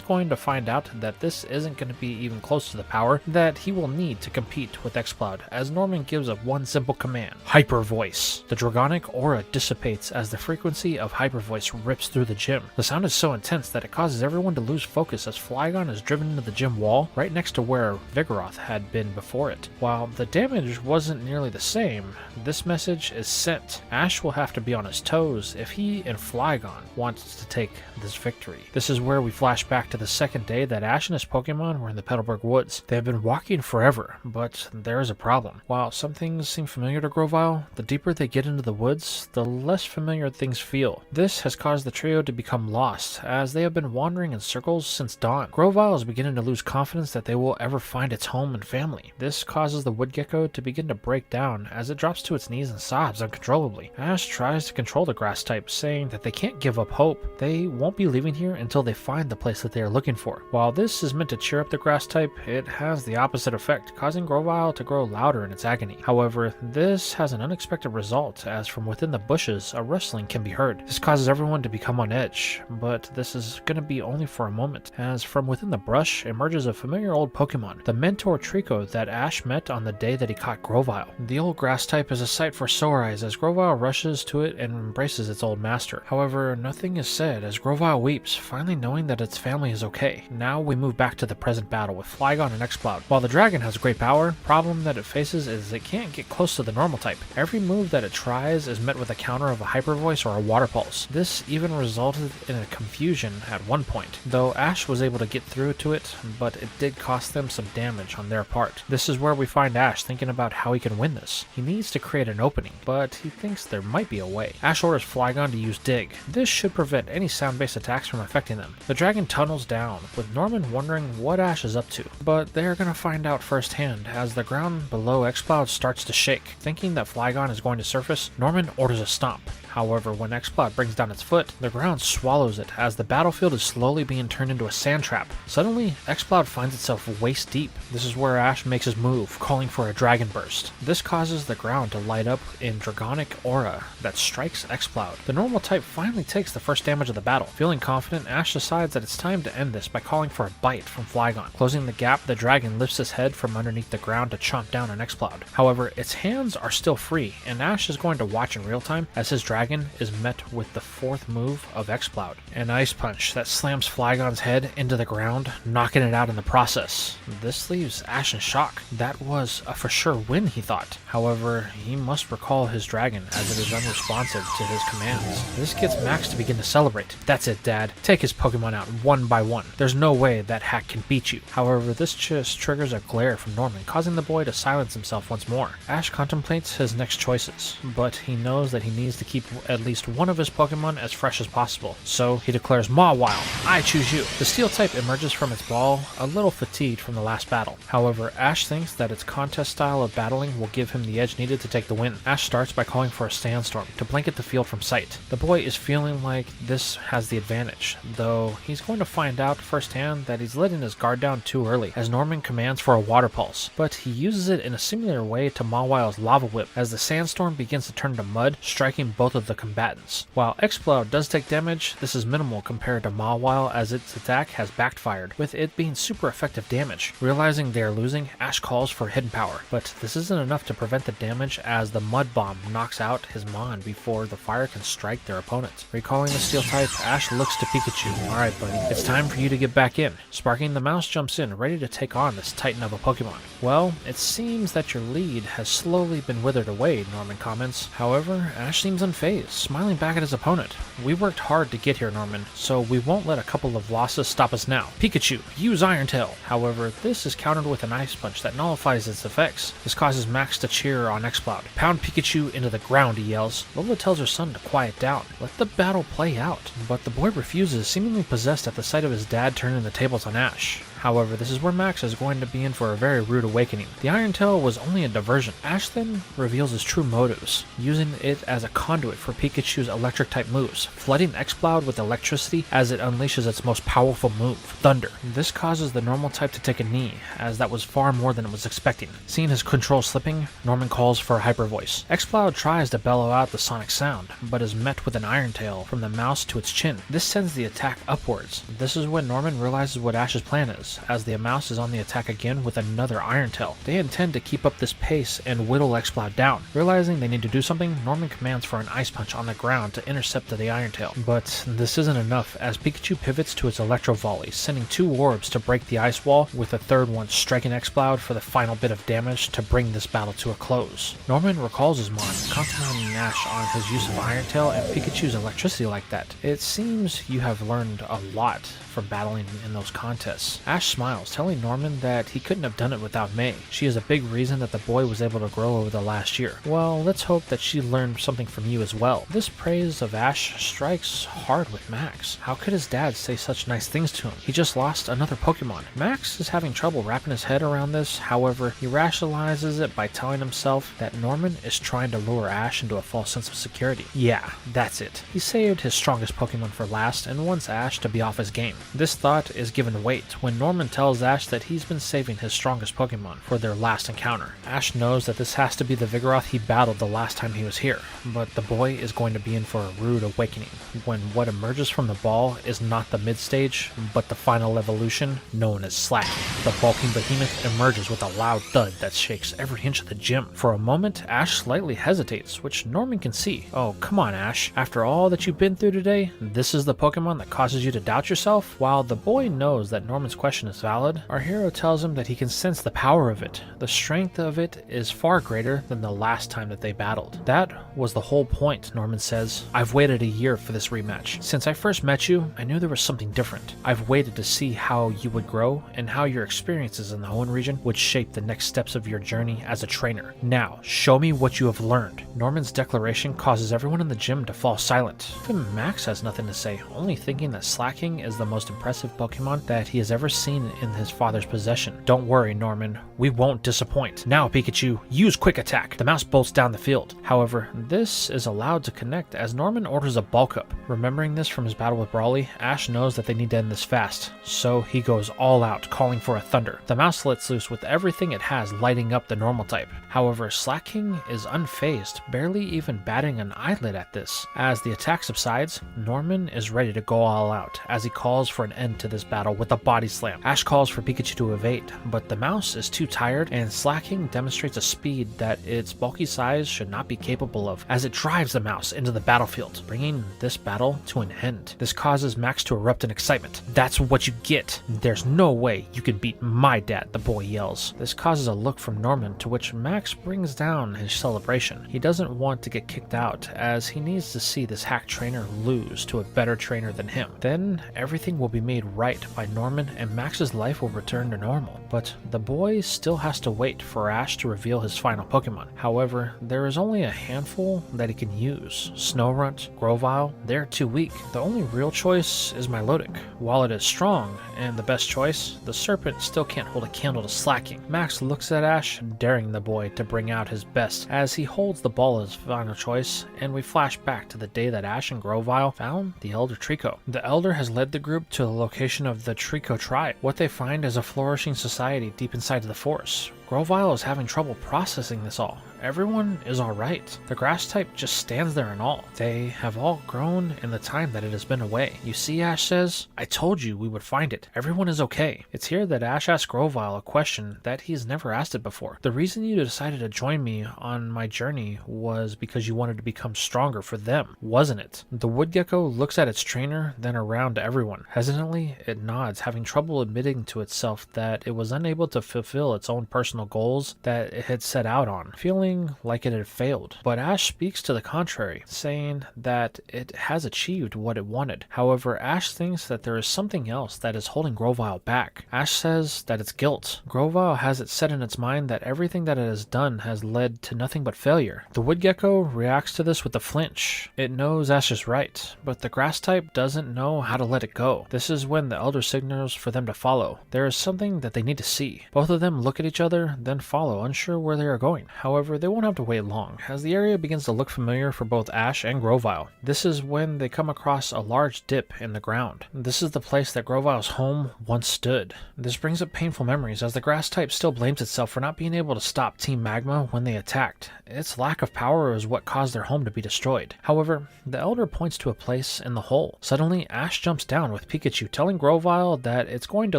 going to find out that this isn't going to be even close to the power that he will need to compete with X-Cloud, as Norman gives up one simple command: Hyper Voice. The Dragonic aura dissipates as the frequency of Hyper Voice rips through the gym. The sound is so intense that it causes everyone to lose focus as Flygon is driven into the gym wall right next to where Vigoroth had been before it. While the damage wasn't nearly the same, this message is sent. Ash will have to be on his toes if he and Flygon want to take this victory. This is where we flash back to the second day that Ash and his Pokemon were in the Petalburg Woods. They have been walking forever, but there is a problem. While some things seem familiar to Grovyle, the deeper they get into the woods, the less familiar things feel. This has caused the trio to become lost, as they have been wandering in circles since dawn. Grovyle is beginning to lose confidence that they will ever find its home and family. This causes the wood gecko to begin to break down as it drops to its knees and sobs uncontrollably. Ash tries to control the grass type, saying that they can't give up hope. They won't be leaving here until they find the place that they are looking for. While this is meant to cheer up the grass type, it has the opposite effect, causing Grovyle to grow louder in its agony. However, this has an unexpected result, as from within the bushes, a rustling can be heard. This causes everyone to become on edge, but this is going to be only for a moment, as from within the brush emerges a familiar old Pokemon, the Mentor Trico that Ash met on the day that he caught Grovyle. The old grass type is a sight for sore eyes as Grovyle rushes to it and embraces its old master. However, nothing is said as Grovyle weeps, finally knowing that its family is okay. Now we move back to the present battle with Flygon and Exploud. While the dragon has great power, problem that it faces is it can't get close to the normal type. Every move that it tries is met with a counter of a Hyper Voice or a Water Pulse. This even resulted in a confusion at one point, though Ash was able to get through to it, but it did cost them some damage on their part. This is where we find Ash thinking about how he can win this. He needs to create an opening, but he thinks there might be a way. Ash orders Flygon to use Dig. This should prevent any sound-based attacks from affecting them. The dragon tunnels down, with Norman wondering what Ash is up to, but they're gonna find out firsthand as the ground below Exploud starts to shake. Thinking that Flygon is going to surface, Norman orders a stomp. However, when Exploud brings down its foot, the ground swallows it as the battlefield is slowly being turned into a sand trap. Suddenly, Exploud finds itself waist deep. This is where Ash makes his move, calling for a Dragon Burst. This causes the ground to light up in Dragonic Aura that strikes Exploud. The normal type finally takes the first damage of the battle. Feeling confident, Ash decides that it's time to end this by calling for a bite from Flygon. Closing the gap, the dragon lifts its head from underneath the ground to chomp down on Exploud. However, its hands are still free, and Ash is going to watch in real time as his dragon is met with the fourth move of Exploud, an Ice Punch that slams Flygon's head into the ground, knocking it out in the process. This leaves Ash in shock. That was a for sure win, he thought. However, he must recall his dragon as it is unresponsive to his commands. This gets Max to begin to celebrate. That's it, Dad. Take his Pokemon out one by one. There's no way that hack can beat you. However, this just triggers a glare from Norman, causing the boy to silence himself once more. Ash contemplates his next choices, but he knows that he needs to keep at least one of his Pokemon as fresh as possible, so he declares Mawile, I choose you. The Steel type emerges from its ball, a little fatigued from the last battle. However, Ash thinks that its contest style of battling will give him the edge needed to take the win. Ash starts by calling for a Sandstorm to blanket the field from sight. The boy is feeling like this has the advantage, though he's going to find out firsthand that he's letting his guard down too early, as Norman commands for a Water Pulse, but he uses it in a similar way to Mawile's Lava Whip, as the Sandstorm begins to turn to mud, striking both of the combatants. While Exploud does take damage, this is minimal compared to Mawile as its attack has backfired, with it being super effective damage. Realizing they are losing, Ash calls for Hidden Power, but this isn't enough to prevent the damage as the Mud Bomb knocks out his Mon before the fire can strike their opponent. Recalling the Steel type, Ash looks to Pikachu. Alright buddy, it's time for you to get back in. Sparking, the mouse jumps in, ready to take on this titan of a Pokemon. Well, it seems that your lead has slowly been withered away, Norman comments. However, Ash seems unfazed, smiling back at his opponent. We worked hard to get here, Norman, so we won't let a couple of losses stop us now. Pikachu, use Iron Tail. However, this is countered with an Ice Punch that nullifies its effects. This causes Max to cheer on Exploud. Pound Pikachu into the ground, he yells. Lola tells her son to quiet down. Let the battle play out. But the boy refuses, seemingly possessed at the sight of his dad turning the tables on Ash. However, this is where Max is going to be in for a very rude awakening. The Iron Tail was only a diversion. Ash then reveals his true motives, using it as a conduit for Pikachu's electric-type moves, flooding Exploud with electricity as it unleashes its most powerful move, Thunder. This causes the normal type to take a knee, as that was far more than it was expecting. Seeing his control slipping, Norman calls for a Hyper Voice. Exploud tries to bellow out the sonic sound, but is met with an Iron Tail from the mouse to its chin. This sends the attack upwards. This is when Norman realizes what Ash's plan is, as the mouse is on the attack again with another Iron Tail. They intend to keep up this pace and whittle Exploud down. Realizing they need to do something, Norman commands for an Ice Punch on the ground to intercept the Iron Tail. But this isn't enough, as Pikachu pivots to its Electro Volley, sending 2 orbs to break the ice wall, with a third one striking Exploud for the final bit of damage to bring this battle to a close. Norman recalls his Mon, contemplating Ash on his use of Iron Tail and Pikachu's electricity like that. It seems you have learned a lot from battling in those contests. Ash smiles, telling Norman that he couldn't have done it without May. She is a big reason that the boy was able to grow over the last year. Well, let's hope that she learned something from you as well. This praise of Ash strikes hard with Max. How could his dad say such nice things to him? He just lost another Pokemon. Max is having trouble wrapping his head around this, however, he rationalizes it by telling himself that Norman is trying to lure Ash into a false sense of security. Yeah, that's it. He saved his strongest Pokemon for last and wants Ash to be off his game. This thought is given weight when Norman tells Ash that he's been saving his strongest Pokemon for their last encounter. Ash knows that this has to be the Vigoroth he battled the last time he was here, but the boy is going to be in for a rude awakening when what emerges from the ball is not the mid-stage, but the final evolution known as Slaking. The bulking behemoth emerges with a loud thud that shakes every inch of the gym. For a moment, Ash slightly hesitates, which Norman can see. Oh, come on, Ash. After all that you've been through today, this is the Pokemon that causes you to doubt yourself? While the boy knows that Norman's question is valid, our hero tells him that he can sense the power of it. The strength of it is far greater than the last time that they battled. That was the whole point, Norman says. I've waited a year for this rematch. Since I first met you, I knew there was something different. I've waited to see how you would grow and how your experiences in the Hoenn region would shape the next steps of your journey as a trainer. Now, show me what you have learned. Norman's declaration causes everyone in the gym to fall silent. Even Max has nothing to say, only thinking that Slaking is the most impressive Pokemon that he has ever seen in his father's possession. Don't worry, Norman. We won't disappoint. Now, Pikachu, use Quick Attack. The mouse bolts down the field. However, this is allowed to connect as Norman orders a bulk up. Remembering this from his battle with Brawly, Ash knows that they need to end this fast, so he goes all out, calling for a Thunder. The mouse lets loose with everything it has lighting up the normal type. However, Slaking is unfazed, barely even batting an eyelid at this. As the attack subsides, Norman is ready to go all out as he calls for an end to this battle with a body slam. Ash calls for Pikachu to evade, but the mouse is too tired and Slaking demonstrates a speed that its bulky size should not be capable of as it drives the mouse into the battlefield, bringing this battle to an end. This causes Max to erupt in excitement. That's what you get. There's no way you can beat my dad, the boy yells. This causes a look from Norman to which Max brings down his celebration. He doesn't want to get kicked out as he needs to see this hack trainer lose to a better trainer than him. Then everything will be made right by Norman and Max's life will return to normal. But the boy still has to wait for Ash to reveal his final Pokemon. However, there is only a handful that he can use. Snorunt, Grovyle, they're too weak. The only real choice is Milotic. While it is strong and the best choice, the Serpent still can't hold a candle to Slaking. Max looks at Ash, daring the boy to bring out his best as he holds the ball as final choice, and we flash back to the day that Ash and Grovyle found the Elder Trico. The Elder has led the group to the location of the Trico tribe. What they find is a flourishing society deep inside the forest. Grovyle is having trouble processing this all. Everyone is alright. The grass type just stands there in awe. They have all grown in the time that it has been away. You see, Ash says, I told you we would find it. Everyone is okay. It's here that Ash asks Grovyle a question that he's never asked it before. The reason you decided to join me on my journey was because you wanted to become stronger for them, wasn't it? The Woodgecko looks at its trainer, then around to everyone. Hesitantly, it nods, having trouble admitting to itself that it was unable to fulfill its own personal goals that it had set out on, feeling like it had failed. But Ash speaks to the contrary, saying that it has achieved what it wanted. However, Ash thinks that there is something else that is holding Grovyle back. Ash says that it's guilt. Grovyle has it set in its mind that everything that it has done has led to nothing but failure. The Woodgecko reacts to this with a flinch. It knows Ash is right, but the grass type doesn't know how to let it go. This is when the Elder signals for them to follow. There is something that they need to see. Both of them look at each other, then follow, unsure where they are going. However, they won't have to wait long, as the area begins to look familiar for both Ash and Grovyle. This is when they come across a large dip in the ground. This is the place that Grovyle's home once stood. This brings up painful memories, as the grass type still blames itself for not being able to stop Team Magma when they attacked. Its lack of power is what caused their home to be destroyed. However, the Elder points to a place in the hole. Suddenly, Ash jumps down with Pikachu, telling Grovyle that it's going to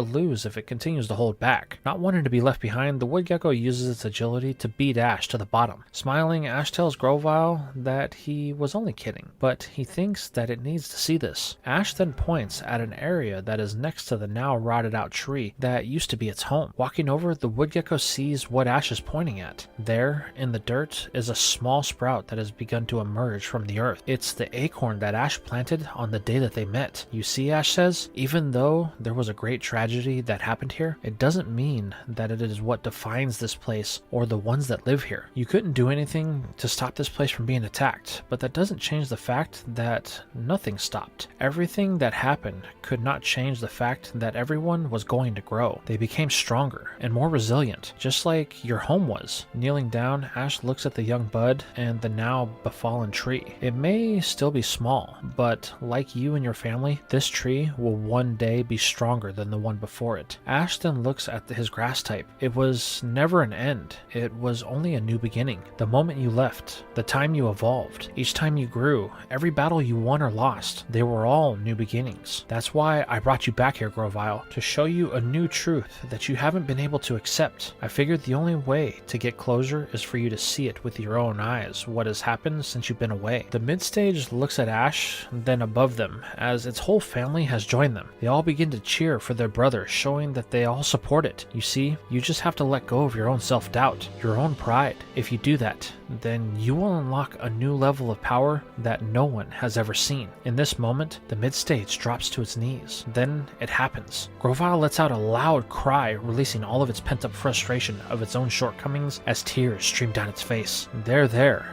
lose if it continues to hold back. Not wanting to be left behind, the wood gecko uses its agility to beat Ash to the bottom. Smiling, Ash tells Grovyle that he was only kidding, but he thinks that it needs to see this. Ash then points at an area that is next to the now rotted out tree that used to be its home. Walking over, the wood gecko sees what Ash is pointing at. There, in the dirt, is a small sprout that has begun to emerge from the earth. It's the acorn that Ash planted on the day that they met. You see, Ash says, even though there was a great tragedy that happened here, it doesn't mean that it is what defines this place or the ones that live here. You couldn't do anything to stop this place from being attacked, but that doesn't change the fact that nothing stopped. Everything that happened could not change the fact that everyone was going to grow. They became stronger and more resilient, just like your home was. Kneeling down, Ash looks at the young bud and the now befallen tree. It may still be small, but like you and your family, this tree will one day be stronger than the one before it. Ash then looks at his grass type. It was never an end. It was only a new beginning. The moment you left, the time you evolved, each time you grew, every battle you won or lost, they were all new beginnings. That's why I brought you back here, Grovyle, to show you a new truth that you haven't been able to accept. I figured the only way to get closure is for you to see it with your own eyes, what has happened since you've been away. The mid-stage looks at Ash, then above them, as its whole family has joined them. They all begin to cheer for their brother, showing that they all support it. You see, you just have to let go of your own self-doubt, your own pride. If you do that, then you will unlock a new level of power that no one has ever seen. In this moment, the mid-stage drops to its knees. Then it happens. Grovyle lets out a loud cry, releasing all of its pent-up frustration of its own shortcomings as tears stream down its face. There.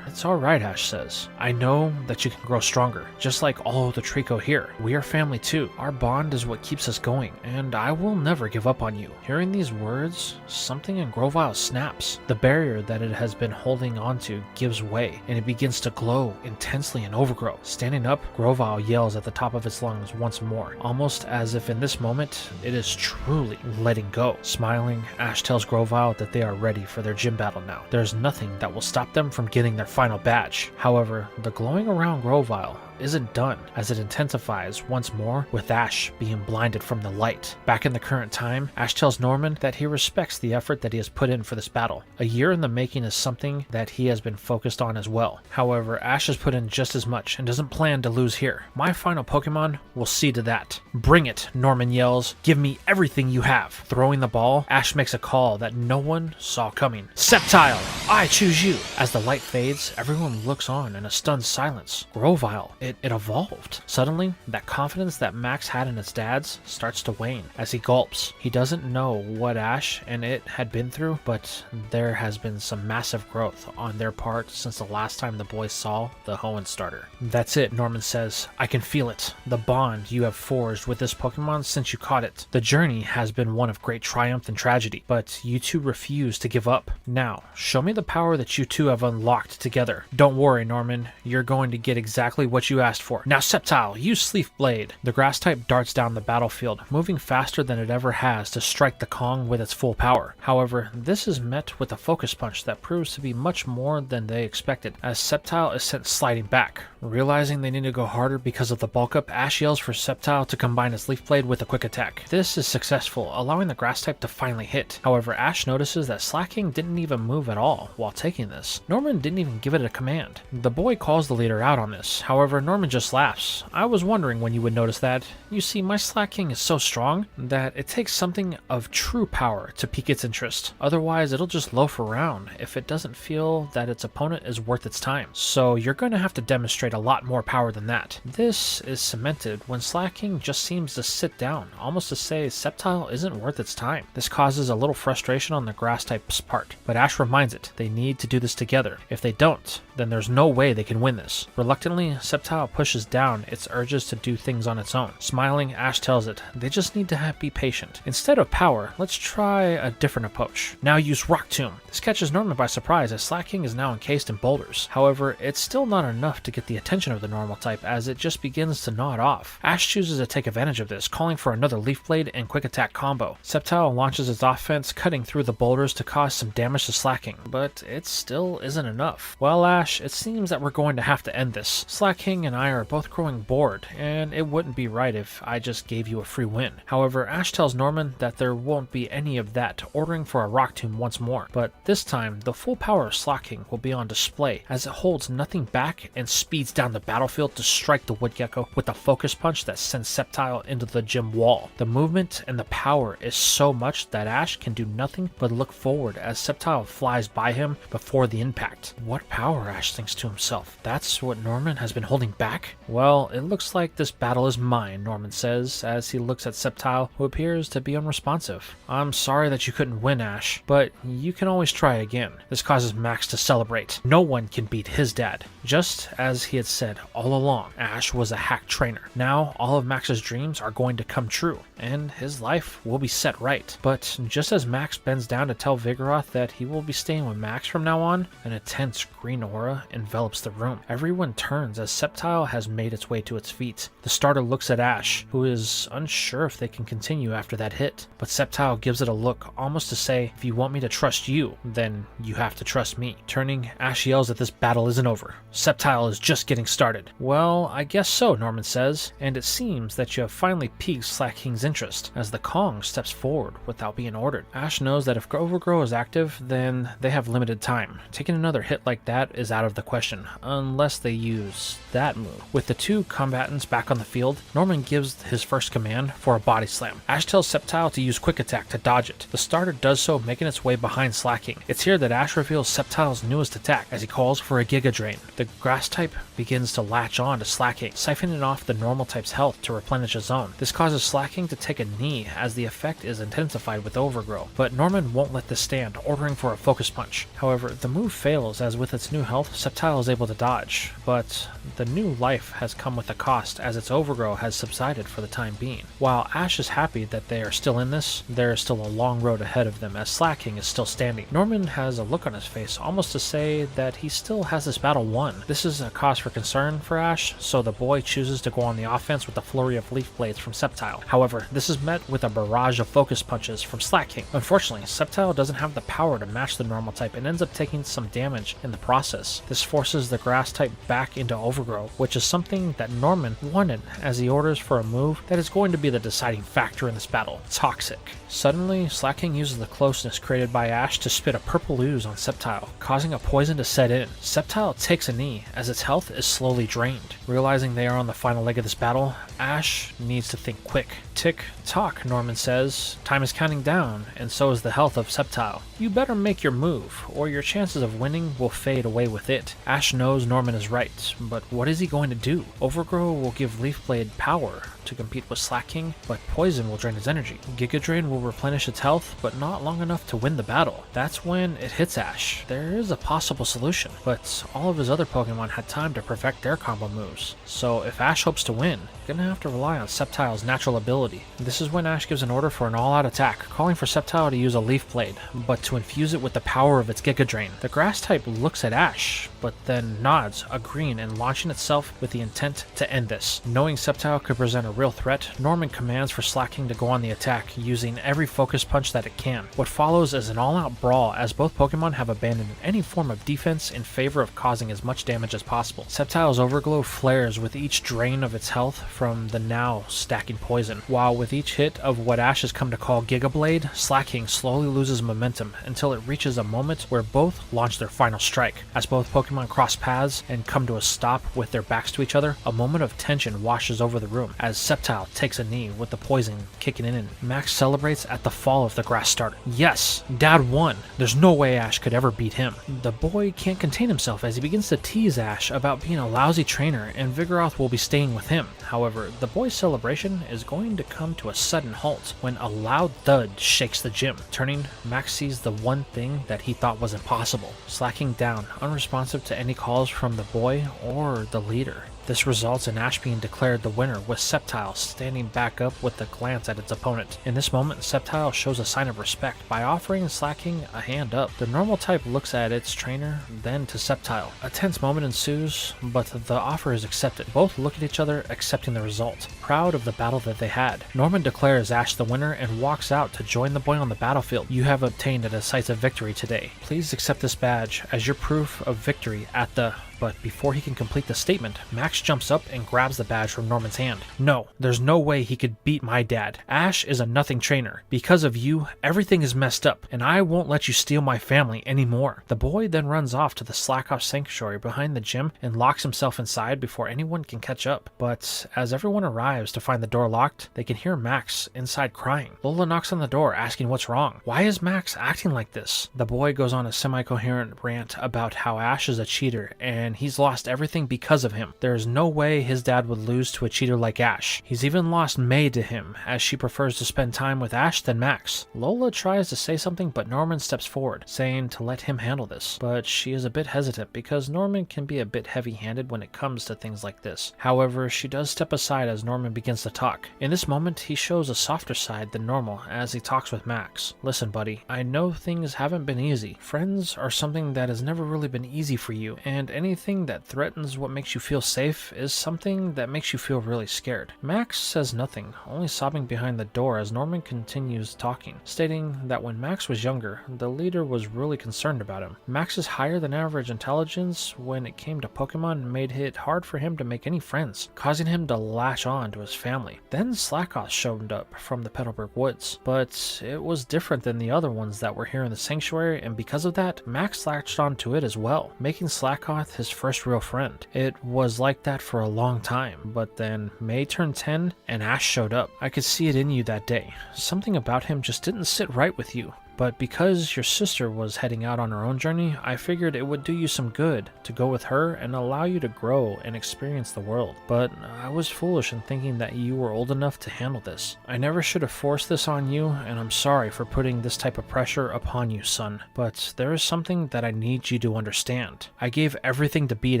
It's alright, Ash says. I know that you can grow stronger, just like all of the Trico here. We are family too. Our bond is what keeps us going, and I will never give up on you. Hearing these words, something in Grovyle snaps. The barrier that it has been holding onto gives way, and it begins to glow intensely and overgrow. Standing up, Grovyle yells at the top of its lungs once more, almost as if in this moment it is truly letting go. Smiling, Ash tells Grovyle that they are ready for their gym battle now. There's nothing that will stop them from getting their final badge. However, the glowing around Grovyle isn't done, as it intensifies once more with Ash being blinded from the light. Back in the current time, Ash tells Norman that he respects the effort that he has put in for this battle. A year in the making is something that he has been focused on as well. However, Ash has put in just as much and doesn't plan to lose here. My final Pokemon will see to that. Bring it, Norman yells. Give me everything you have. Throwing the ball, Ash makes a call that no one saw coming. Sceptile, I choose you. As the light fades, everyone looks on in a stunned silence. Grovyle, it evolved. Suddenly, that confidence that Max had in its dad's starts to wane as he gulps. He doesn't know what Ash and it had been through, but there has been some massive growth on their part since the last time the boys saw the Hoenn starter. That's it, Norman says. I can feel it. The bond you have forged with this Pokemon since you caught it. The journey has been one of great triumph and tragedy, but you two refuse to give up. Now, show me the power that you two have unlocked together. Don't worry, Norman. You're going to get exactly what you asked for. Now, Sceptile, use Leaf Blade. The grass type darts down the battlefield, moving faster than it ever has to strike the Kong with its full power. However, this is met with a focus punch that proves to be much more than they expected, as Sceptile is sent sliding back. Realizing they need to go harder because of the bulk up, Ash yells for Sceptile to combine its Leaf Blade with a quick attack. This is successful, allowing the grass type to finally hit. However, Ash notices that Slacking didn't even move at all while taking this. Norman didn't even give it a command. The boy calls the leader out on this. However, Norman just laughs. I was wondering when you would notice that. You see, my Slacking is so strong that it takes something of true power to pique its interest. Otherwise, it'll just loaf around if it doesn't feel that its opponent is worth its time. So you're going to have to demonstrate a lot more power than that. This is cemented when Slacking just seems to sit down, almost to say Sceptile isn't worth its time. This causes a little frustration on the grass type's part, but Ash reminds it they need to do this together. If they don't, then there's no way they can win this. Reluctantly, Sceptile pushes down its urges to do things on its own. Smiling, Ash tells it they just need to be patient. Instead of power, let's try a different approach. Now use Rock Tomb. This catches Norman by surprise as Slacking is now encased in boulders. However, it's still not enough to get the attention of the normal type as it just begins to nod off. Ash chooses to take advantage of this, calling for another Leaf Blade and Quick Attack combo. Sceptile launches its offense, cutting through the boulders to cause some damage to Slacking, but it still isn't enough. Well, Ash, it seems that we're going to have to end this. Slacking Slacking and I are both growing bored, and it wouldn't be right if I just gave you a free win. However, Ash tells Norman that there won't be any of that, ordering for a rock tomb once more. But this time, the full power of Slacking will be on display as it holds nothing back and speeds down the battlefield to strike the Woodgecko with a focus punch that sends Sceptile into the gym wall. The movement and the power is so much that Ash can do nothing but look forward as Sceptile flies by him before the impact. What power, Ash thinks to himself. That's what Norman has been holding back? Well, it looks like this battle is mine, Norman says as he looks at Sceptile, who appears to be unresponsive. I'm sorry that you couldn't win, Ash, but you can always try again. This causes Max to celebrate. No one can beat his dad. Just as he had said all along, Ash was a hack trainer. Now all of Max's dreams are going to come true, and his life will be set right. But just as Max bends down to tell Vigoroth that he will be staying with Max from now on, an intense green aura envelops the room. Everyone turns as Sceptile has made its way to its feet. The starter looks at Ash, who is unsure if they can continue after that hit. But Sceptile gives it a look, almost to say, if you want me to trust you, then you have to trust me. Turning, Ash yells that this battle isn't over. Sceptile is just getting started. Well, I guess so, Norman says, and it seems that you have finally piqued Slacking's interest, as the Kong steps forward without being ordered. Ash knows that if Overgrow is active, then they have limited time. Taking another hit like that is out of the question, unless they use that move. With the two combatants back on the field, Norman gives his first command for a body slam. Ash tells Sceptile to use quick attack to dodge it. The starter does so, making its way behind Slacking. It's here that Ash reveals Sceptile's newest attack as he calls for a Giga Drain. The grass type begins to latch on to Slacking, siphoning off the normal type's health to replenish his own. This causes Slacking to take a knee as the effect is intensified with Overgrow, but Norman won't let this stand, ordering for a focus punch. However, the move fails as with its new health, Sceptile is able to dodge, but the new life has come with a cost as its Overgrow has subsided for the time being. While Ash is happy that they are still in this, there is still a long road ahead of them as Slacking is still standing. Norman has a look on his face, almost to say that he still has this battle won. This is a cause for concern for Ash, so the boy chooses to go on the offense with a flurry of leaf blades from Sceptile. However, this is met with a barrage of focus punches from Slacking. Unfortunately, Sceptile doesn't have the power to match the normal type and ends up taking some damage in the process. This forces the grass type back into Overgrow, which is something that Norman wanted as he orders for a move that is going to be the deciding factor in this battle: Toxic. Suddenly, Slacking uses the closeness created by Ash to spit a purple ooze on Sceptile, causing a poison to set in. Sceptile takes a knee as its health is slowly drained. Realizing they are on the final leg of this battle, Ash needs to think quick. Tick tock, Norman says. Time is counting down, and so is the health of Sceptile. You better make your move, or your chances of winning will fade away with it. Ash knows Norman is right, but what is he going to do? Overgrow will give Leaf Blade power to compete with Slacking, but Poison will drain his energy. Giga Drain will replenish its health, but not long enough to win the battle. That's when it hits Ash. There is a possible solution, but all of his other Pokemon had time to perfect their combo moves. So if Ash hopes to win, he's gonna have to rely on Sceptile's natural ability. This is when Ash gives an order for an all-out attack, calling for Sceptile to use a Leaf Blade, but to infuse it with the power of its Giga Drain. The grass type looks at Ash, but then nods, agreeing and launching itself with the intent to end this. Knowing Sceptile could present a real threat, Norman commands for Slacking to go on the attack, using every focus punch that it can. What follows is an all-out brawl as both Pokemon have abandoned any form of defense in favor of causing as much damage as possible. Sceptile's Overglow flares with each drain of its health from the now stacking poison, while with each hit of what Ash has come to call Giga Blade, Slacking slowly loses momentum until it reaches a moment where both launch their final strike. As both Pokemon cross paths and come to a stop with their backs to each other, a moment of tension washes over the room as Sceptile takes a knee with the poison kicking in, and Max celebrates at the fall of the grass starter. Yes, Dad won. There's no way Ash could ever beat him. The boy can't contain himself as he begins to tease Ash about being a lousy trainer and Vigoroth will be staying with him. However, the boy's celebration is going to come to a sudden halt when a loud thud shakes the gym. Turning, Max sees the one thing that he thought was impossible: Slacking down, unresponsive to any calls from the boy or the leader. This results in Ash being declared the winner, with Sceptile standing back up with a glance at its opponent. In this moment, Sceptile shows a sign of respect by offering Slacking a hand up. The normal type looks at its trainer, then to Sceptile. A tense moment ensues, but the offer is accepted. Both look at each other, accepting the result, proud of the battle that they had. Norman declares Ash the winner and walks out to join the boy on the battlefield. You have obtained a decisive victory today. Please accept this badge as your proof of victory at the but before he can complete the statement, Max jumps up and grabs the badge from Norman's hand. No, there's no way he could beat my dad. Ash is a nothing trainer. Because of you, everything is messed up, and I won't let you steal my family anymore. The boy then runs off to the Slackoff sanctuary behind the gym and locks himself inside before anyone can catch up. But as everyone arrives to find the door locked, they can hear Max inside crying. Lola knocks on the door asking what's wrong. Why is Max acting like this? The boy goes on a semi-coherent rant about how Ash is a cheater and he's lost everything because of him. There is no way his dad would lose to a cheater like Ash. He's even lost May to him, as she prefers to spend time with Ash than Max. Lola tries to say something, but Norman steps forward, saying to let him handle this. But she is a bit hesitant because Norman can be a bit heavy-handed when it comes to things like this. However, she does step aside as Norman begins to talk. In this moment, he shows a softer side than normal as he talks with Max. Listen, buddy, I know things haven't been easy. Friends are something that has never really been easy for you, and anything that threatens what makes you feel safe is something that makes you feel really scared. Max says nothing, only sobbing behind the door as Norman continues talking, stating that when Max was younger, the leader was really concerned about him. Max's higher than average intelligence when it came to Pokemon made it hard for him to make any friends, causing him to latch on to his family. Then Slackoth showed up from the Petalburg Woods, but it was different than the other ones that were here in the sanctuary, and because of that, Max latched onto it as well, making Slackoth his first real friend. It was like that for a long time, but then May turned 10 and Ash showed up. I could see it in you that day. Something about him just didn't sit right with you. But because your sister was heading out on her own journey, I figured it would do you some good to go with her and allow you to grow and experience the world. But I was foolish in thinking that you were old enough to handle this. I never should have forced this on you, and I'm sorry for putting this type of pressure upon you, son. But there is something that I need you to understand. I gave everything to beat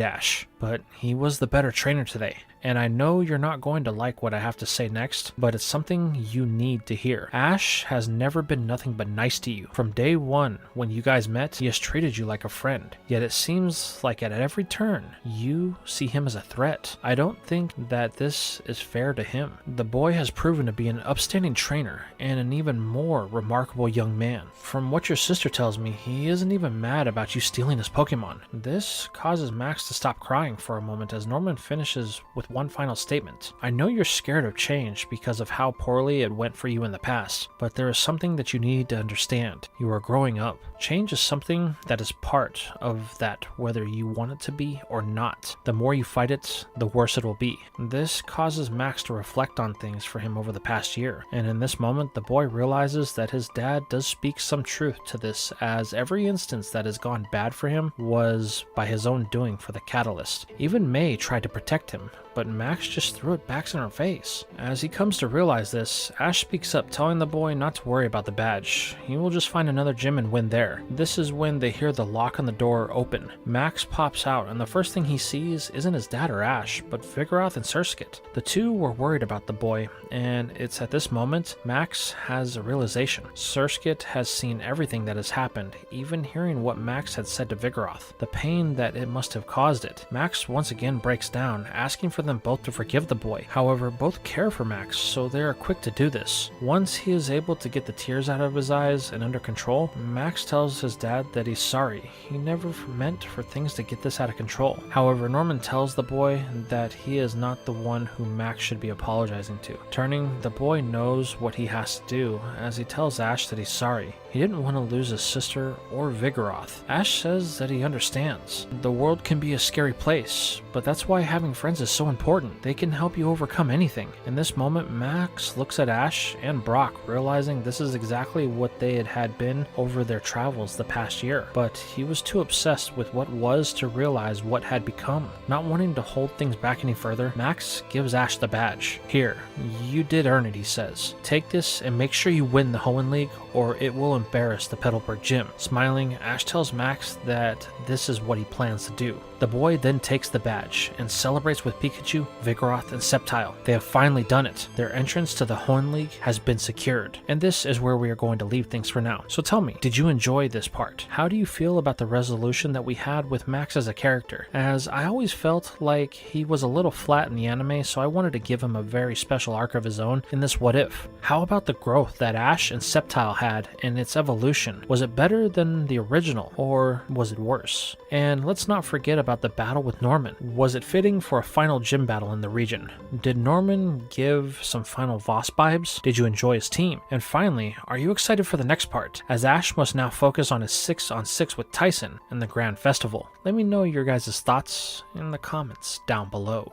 Ash, but he was the better trainer today. And I know you're not going to like what I have to say next, but it's something you need to hear. Ash has never been nothing but nice to you. From day one, when you guys met, he has treated you like a friend. Yet it seems like at every turn, you see him as a threat. I don't think that this is fair to him. The boy has proven to be an upstanding trainer and an even more remarkable young man. From what your sister tells me, he isn't even mad about you stealing his Pokemon. This causes Max to stop crying for a moment as Norman finishes with one final statement. I know you're scared of change because of how poorly it went for you in the past, but there is something that you need to understand. You are growing up. Change is something that is part of that, whether you want it to be or not. The more you fight it, the worse it will be. This causes Max to reflect on things for him over the past year, and in this moment, the boy realizes that his dad does speak some truth to this, as every instance that has gone bad for him was by his own doing for the catalyst. Even May tried to protect him, but Max just threw it back in her face. As he comes to realize this, Ash speaks up, telling the boy not to worry about the badge. He will just find another gym and win there. This is when they hear the lock on the door open. Max pops out, and the first thing he sees isn't his dad or Ash, but Vigoroth and Surskit. The two were worried about the boy, and it's at this moment Max has a realization. Surskit has seen everything that has happened, even hearing what Max had said to Vigoroth, the pain that it must have caused it. Max once again breaks down, asking for them both to forgive the boy. However, both care for Max, so they are quick to do this. Once he is able to get the tears out of his eyes and under control, Max tells his dad that he's sorry. He never meant for things to get this out of control. However, Norman tells the boy that he is not the one who Max should be apologizing to. Turning, the boy knows what he has to do as he tells Ash that he's sorry. He didn't want to lose his sister or Vigoroth. Ash says that he understands. The world can be a scary place, but that's why having friends is so important. They can help you overcome anything. In this moment, Max looks at Ash and Brock, realizing this is exactly what they had been over their travels the past year. But he was too obsessed with what was to realize what had become. Not wanting to hold things back any further, Max gives Ash the badge. Here, you did earn it, he says. Take this and make sure you win the Hoenn League, or it will embarrass the Petalburg gym. Smiling, Ash tells Max that this is what he plans to do. The boy then takes the badge and celebrates with Pikachu, Vigoroth, and Sceptile. They have finally done it. Their entrance to the Hoenn League has been secured. And this is where we are going to leave things for now. So tell me, did you enjoy this part? How do you feel about the resolution that we had with Max as a character? As I always felt like he was a little flat in the anime, so I wanted to give him a very special arc of his own in this What If. How about the growth that Ash and Sceptile had and its evolution? Was it better than the original, or was it worse? And let's not forget about about the battle with Norman. Was it fitting for a final gym battle in the region? Did Norman give some final Voss vibes? Did you enjoy his team? And finally, are you excited for the next part, as Ash must now focus on his 6-on-6 with Tyson in the Grand Festival? Let me know your guys' thoughts in the comments down below.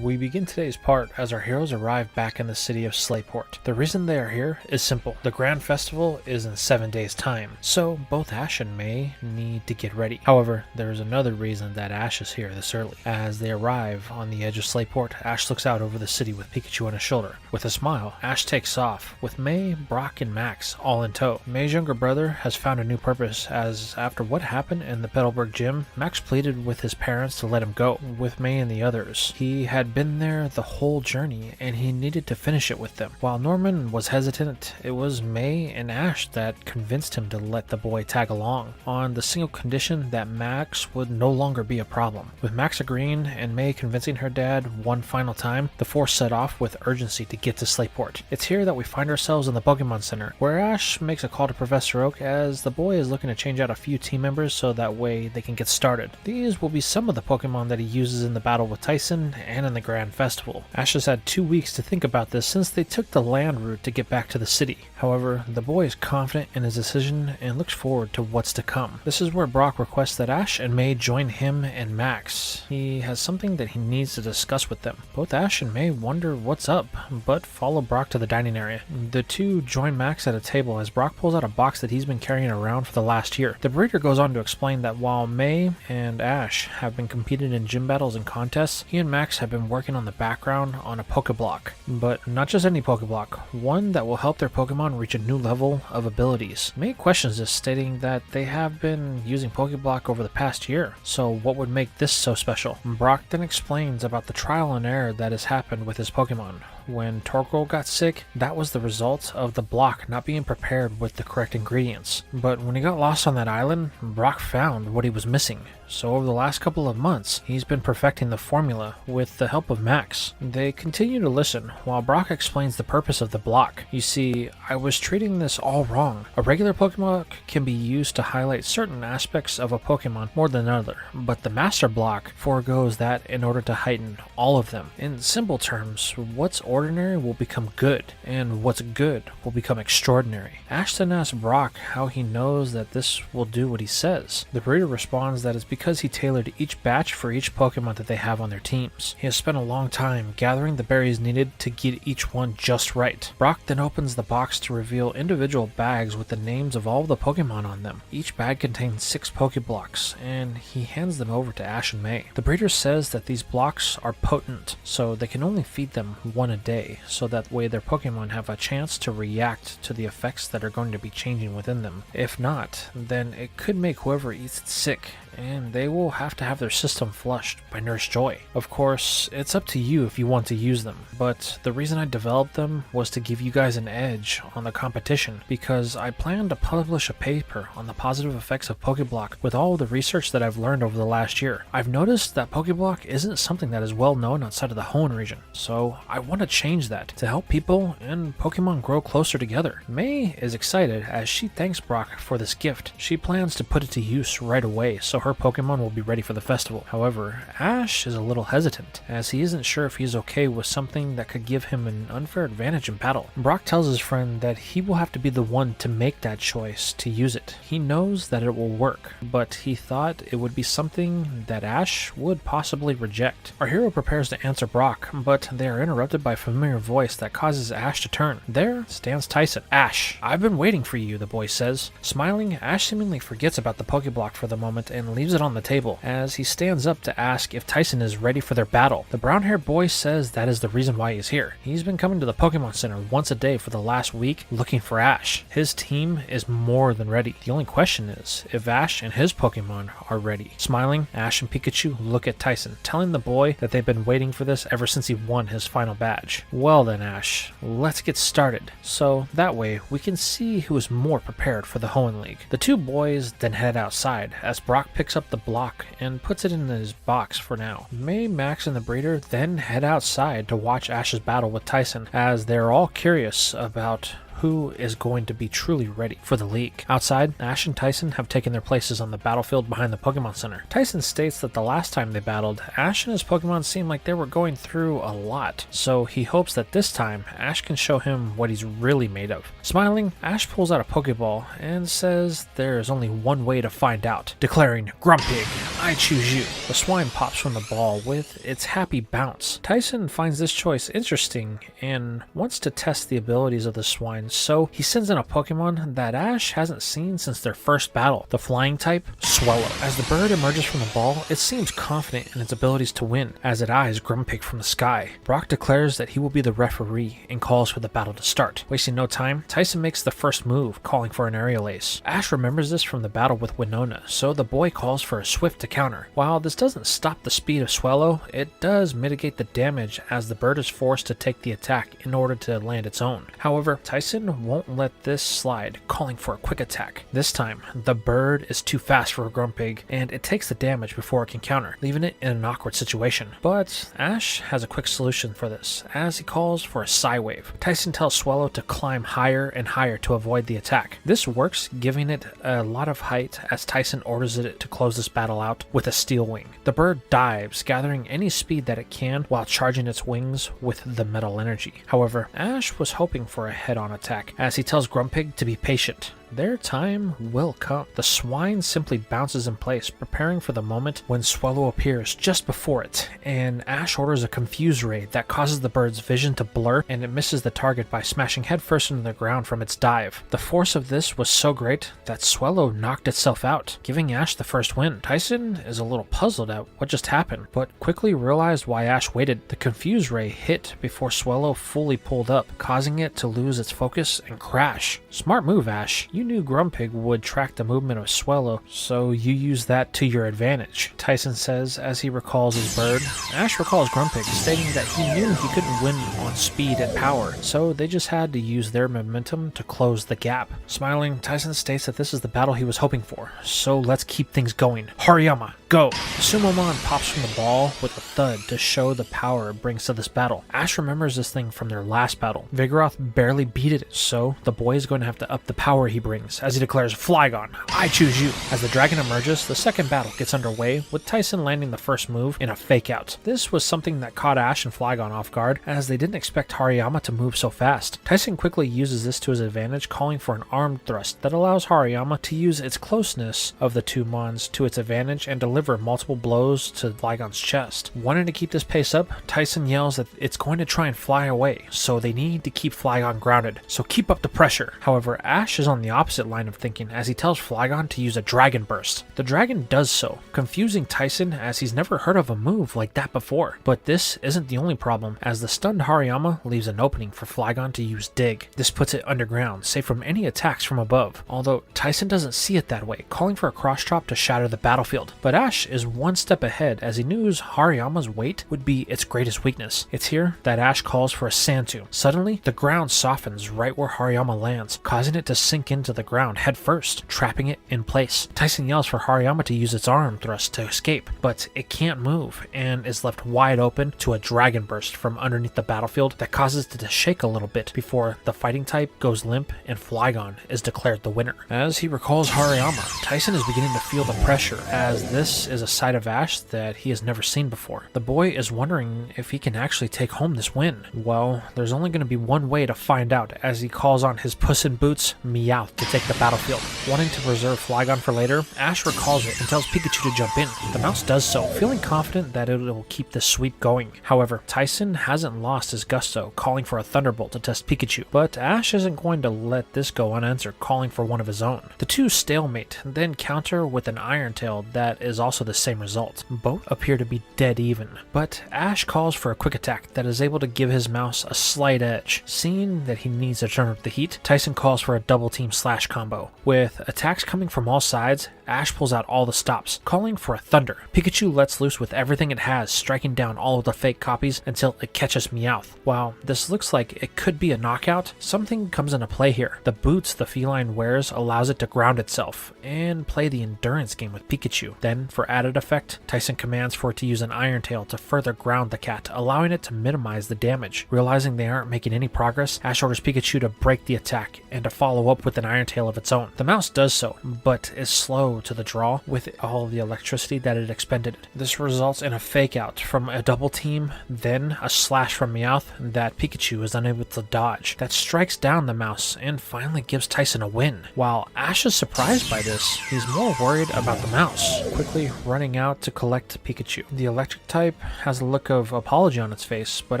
We begin today's part as our heroes arrive back in the city of Slayport. The reason they are here is simple. The Grand Festival is in 7 days' time, so both Ash and May need to get ready. However, there is another reason that Ash is here this early. As they arrive on the edge of Slayport, Ash looks out over the city with Pikachu on his shoulder. With a smile, Ash takes off, with May, Brock, and Max all in tow. May's younger brother has found a new purpose, as after what happened in the Petalburg gym, Max pleaded with his parents to let him go. With May and the others, he had been there the whole journey and he needed to finish it with them. While Norman was hesitant, it was May and Ash that convinced him to let the boy tag along, on the single condition that Max would no longer be a problem. With Max agreeing and May convincing her dad one final time, the four set off with urgency to get to Slayport. It's here that we find ourselves in the Pokémon Center, where Ash makes a call to Professor Oak as the boy is looking to change out a few team members so that way they can get started. These will be some of the Pokemon that he uses in the battle with Tyson and in the Grand Festival. Ash has had 2 weeks to think about this since they took the land route to get back to the city. However, the boy is confident in his decision and looks forward to what's to come. This is where Brock requests that Ash and May join him and Max. He has something that he needs to discuss with them. Both Ash and May wonder what's up, but follow Brock to the dining area. The two join Max at a table as Brock pulls out a box that he's been carrying around for the last year. The breeder goes on to explain that while May and Ash have been competing in gym battles and contests, he and Max have been working on the background on a Pokeblock. But not just any Pokeblock, one that will help their Pokemon reach a new level of abilities. May questions this, stating that they have been using Pokeblock over the past year, so what would make this so special? Brock then explains about the trial and error that has happened with his Pokemon. When Torkoal got sick, that was the result of the block not being prepared with the correct ingredients. But when he got lost on that island, Brock found what he was missing. So over the last couple of months, he's been perfecting the formula with the help of Max. They continue to listen while Brock explains the purpose of the block. You see, I was treating this all wrong. A regular Pokemon can be used to highlight certain aspects of a Pokemon more than another, but the Master Block foregoes that in order to heighten all of them. In simple terms, what's ordinary will become good, and what's good will become extraordinary. Ashton asks Brock how he knows that this will do what he says. The breeder responds that it's because he tailored each batch for each Pokemon that they have on their teams. He has spent a long time gathering the berries needed to get each one just right. Brock then opens the box to reveal individual bags with the names of all the Pokemon on them. Each bag contains 6 Pokeblocks, and he hands them over to Ash and May. The breeder says that these blocks are potent, so they can only feed them one a day, so that way their Pokemon have a chance to react to the effects that are going to be changing within them. If not, then it could make whoever eats it sick, and they will have to have their system flushed by Nurse Joy. Of course, it's up to you if you want to use them, but the reason I developed them was to give you guys an edge on the competition, because I plan to publish a paper on the positive effects of Pokeblock with all of the research that I've learned over the last year. I've noticed that Pokeblock isn't something that is well known outside of the Hoenn region, so I want to change that to help people and Pokemon grow closer together. May is excited as she thanks Brock for this gift. She plans to put it to use right away so her Pokemon will be ready for the festival. However, Ash is a little hesitant, as he isn't sure if he's okay with something that could give him an unfair advantage in battle. Brock tells his friend that he will have to be the one to make that choice to use it. He knows that it will work, but he thought it would be something that Ash would possibly reject. Our hero prepares to answer Brock, but they are interrupted by a familiar voice that causes Ash to turn. There stands Tyson. "Ash, I've been waiting for you," the boy says. Smiling, Ash seemingly forgets about the Pokeblock for the moment and leaves it on the table as he stands up to ask if Tyson is ready for their battle. The brown-haired boy says that is the reason why he's here. He's been coming to the Pokemon Center once a day for the last week looking for Ash. His team is more than ready. The only question is if Ash and his Pokemon are ready. Smiling, Ash and Pikachu look at Tyson, telling the boy that they've been waiting for this ever since he won his final badge. advantage. Well then, Ash, let's get started, so that way we can see who is more prepared for the Hoenn League. The two boys then head outside as Brock picks up the block and puts it in his box for now. May, Max, and the breeder then head outside to watch Ash's battle with Tyson, as they're all curious about who is going to be truly ready for the league. Outside, Ash and Tyson have taken their places on the battlefield behind the Pokemon Center. Tyson states that the last time they battled, Ash and his Pokemon seemed like they were going through a lot, so he hopes that this time, Ash can show him what he's really made of. Smiling, Ash pulls out a Pokeball and says there is only one way to find out, declaring, "Grumpig, I choose you." The swine pops from the ball with its happy bounce. Tyson finds this choice interesting and wants to test the abilities of the swine, so he sends in a Pokemon that Ash hasn't seen since their first battle, the flying type, Swellow. As the bird emerges from the ball, it seems confident in its abilities to win, as it eyes Grumpig from the sky. Brock declares that he will be the referee and calls for the battle to start. Wasting no time, Tyson makes the first move, calling for an aerial ace. Ash remembers this from the battle with Winona, so the boy calls for a swift to counter. While this doesn't stop the speed of Swellow, it does mitigate the damage as the bird is forced to take the attack in order to land its own. However, Tyson won't let this slide, calling for a quick attack. This time, the bird is too fast for Grumpig, and it takes the damage before it can counter, leaving it in an awkward situation. But Ash has a quick solution for this, as he calls for a Psy Wave. Tyson tells Swellow to climb higher and higher to avoid the attack. This works, giving it a lot of height as Tyson orders it to close this battle out with a Steel Wing. The bird dives, gathering any speed that it can while charging its wings with the metal energy. However, Ash was hoping for a head-on attack, as he tells Grumpig to be patient. Their time will come. The swine simply bounces in place, preparing for the moment when Swellow appears just before it, and Ash orders a Confuse Ray that causes the bird's vision to blur, and it misses the target by smashing headfirst into the ground from its dive. The force of this was so great that Swellow knocked itself out, giving Ash the first win. Tyson is a little puzzled at what just happened, but quickly realized why Ash waited. The Confuse Ray hit before Swellow fully pulled up, causing it to lose its focus and crash. Smart move, Ash. You knew Grumpig would track the movement of Swellow, so you used that to your advantage, Tyson says as he recalls his bird. Ash recalls Grumpig, stating that he knew he couldn't win on speed and power, so they just had to use their momentum to close the gap. Smiling, Tyson states that this is the battle he was hoping for, so let's keep things going. Hariyama, go! Sumomon pops from the ball with a thud to show the power it brings to this battle. Ash remembers this thing from their last battle. Vigoroth barely beat it, so the boy is going to have to up the power he brings, as he declares, "Flygon, I choose you." As the dragon emerges, the second battle gets underway, with Tyson landing the first move in a fake out. This was something that caught Ash and Flygon off guard, as they didn't expect Hariyama to move so fast. Tyson quickly uses this to his advantage, calling for an armed thrust that allows Hariyama to use its closeness of the two mons to its advantage and deliver multiple blows to Flygon's chest. Wanting to keep this pace up, Tyson yells that it's going to try and fly away, so they need to keep Flygon grounded, so keep up the pressure. However, Ash is on the opposite line of thinking as he tells Flygon to use a Dragon Burst. The dragon does so, confusing Tyson as he's never heard of a move like that before. But this isn't the only problem, as the stunned Hariyama leaves an opening for Flygon to use Dig. This puts it underground, safe from any attacks from above, although Tyson doesn't see it that way, calling for a cross chop to shatter the battlefield. But Ash is one step ahead as he knew Hariyama's weight would be its greatest weakness. It's here that Ash calls for a Sand Tomb. Suddenly, the ground softens right where Hariyama lands, causing it to sink into the ground head first, trapping it in place. Tyson yells for Hariyama to use its arm thrust to escape, but it can't move and is left wide open to a Dragon Burst from underneath the battlefield that causes it to shake a little bit before the fighting type goes limp and Flygon is declared the winner. As he recalls Hariyama, Tyson is beginning to feel the pressure, as this is a side of Ash that he has never seen before. The boy is wondering if he can actually take home this win. Well, there's only going to be one way to find out, as he calls on his Puss in Boots, Meowth, to take the battlefield. Wanting to preserve Flygon for later, Ash recalls it and tells Pikachu to jump in. The mouse does so, feeling confident that it will keep the sweep going. However, Tyson hasn't lost his gusto, calling for a Thunderbolt to test Pikachu, but Ash isn't going to let this go unanswered, calling for one of his own. The two stalemate, then counter with an Iron Tail that is also the same result. Both appear to be dead even, but Ash calls for a quick attack that is able to give his mouse a slight edge. Seeing that he needs to turn up the heat, Tyson calls for a double team slash combo. With attacks coming from all sides, Ash pulls out all the stops, calling for a thunder. Pikachu lets loose with everything it has, striking down all of the fake copies until it catches Meowth. While this looks like it could be a knockout, something comes into play here. The boots the feline wears allows it to ground itself and play the endurance game with Pikachu. Then, for added effect, Tyson commands for it to use an Iron Tail to further ground the cat, allowing it to minimize the damage. Realizing they aren't making any progress, Ash orders Pikachu to break the attack and to follow up with an Iron Tail of its own. The mouse does so, but is slow to the draw with all of the electricity that it expended. This results in a fake out from a double team, then a slash from Meowth that Pikachu is unable to dodge. That strikes down the mouse and finally gives Tyson a win. While Ash is surprised by this, he's more worried about the mouse, quickly running out to collect Pikachu. The electric type has a look of apology on its face, but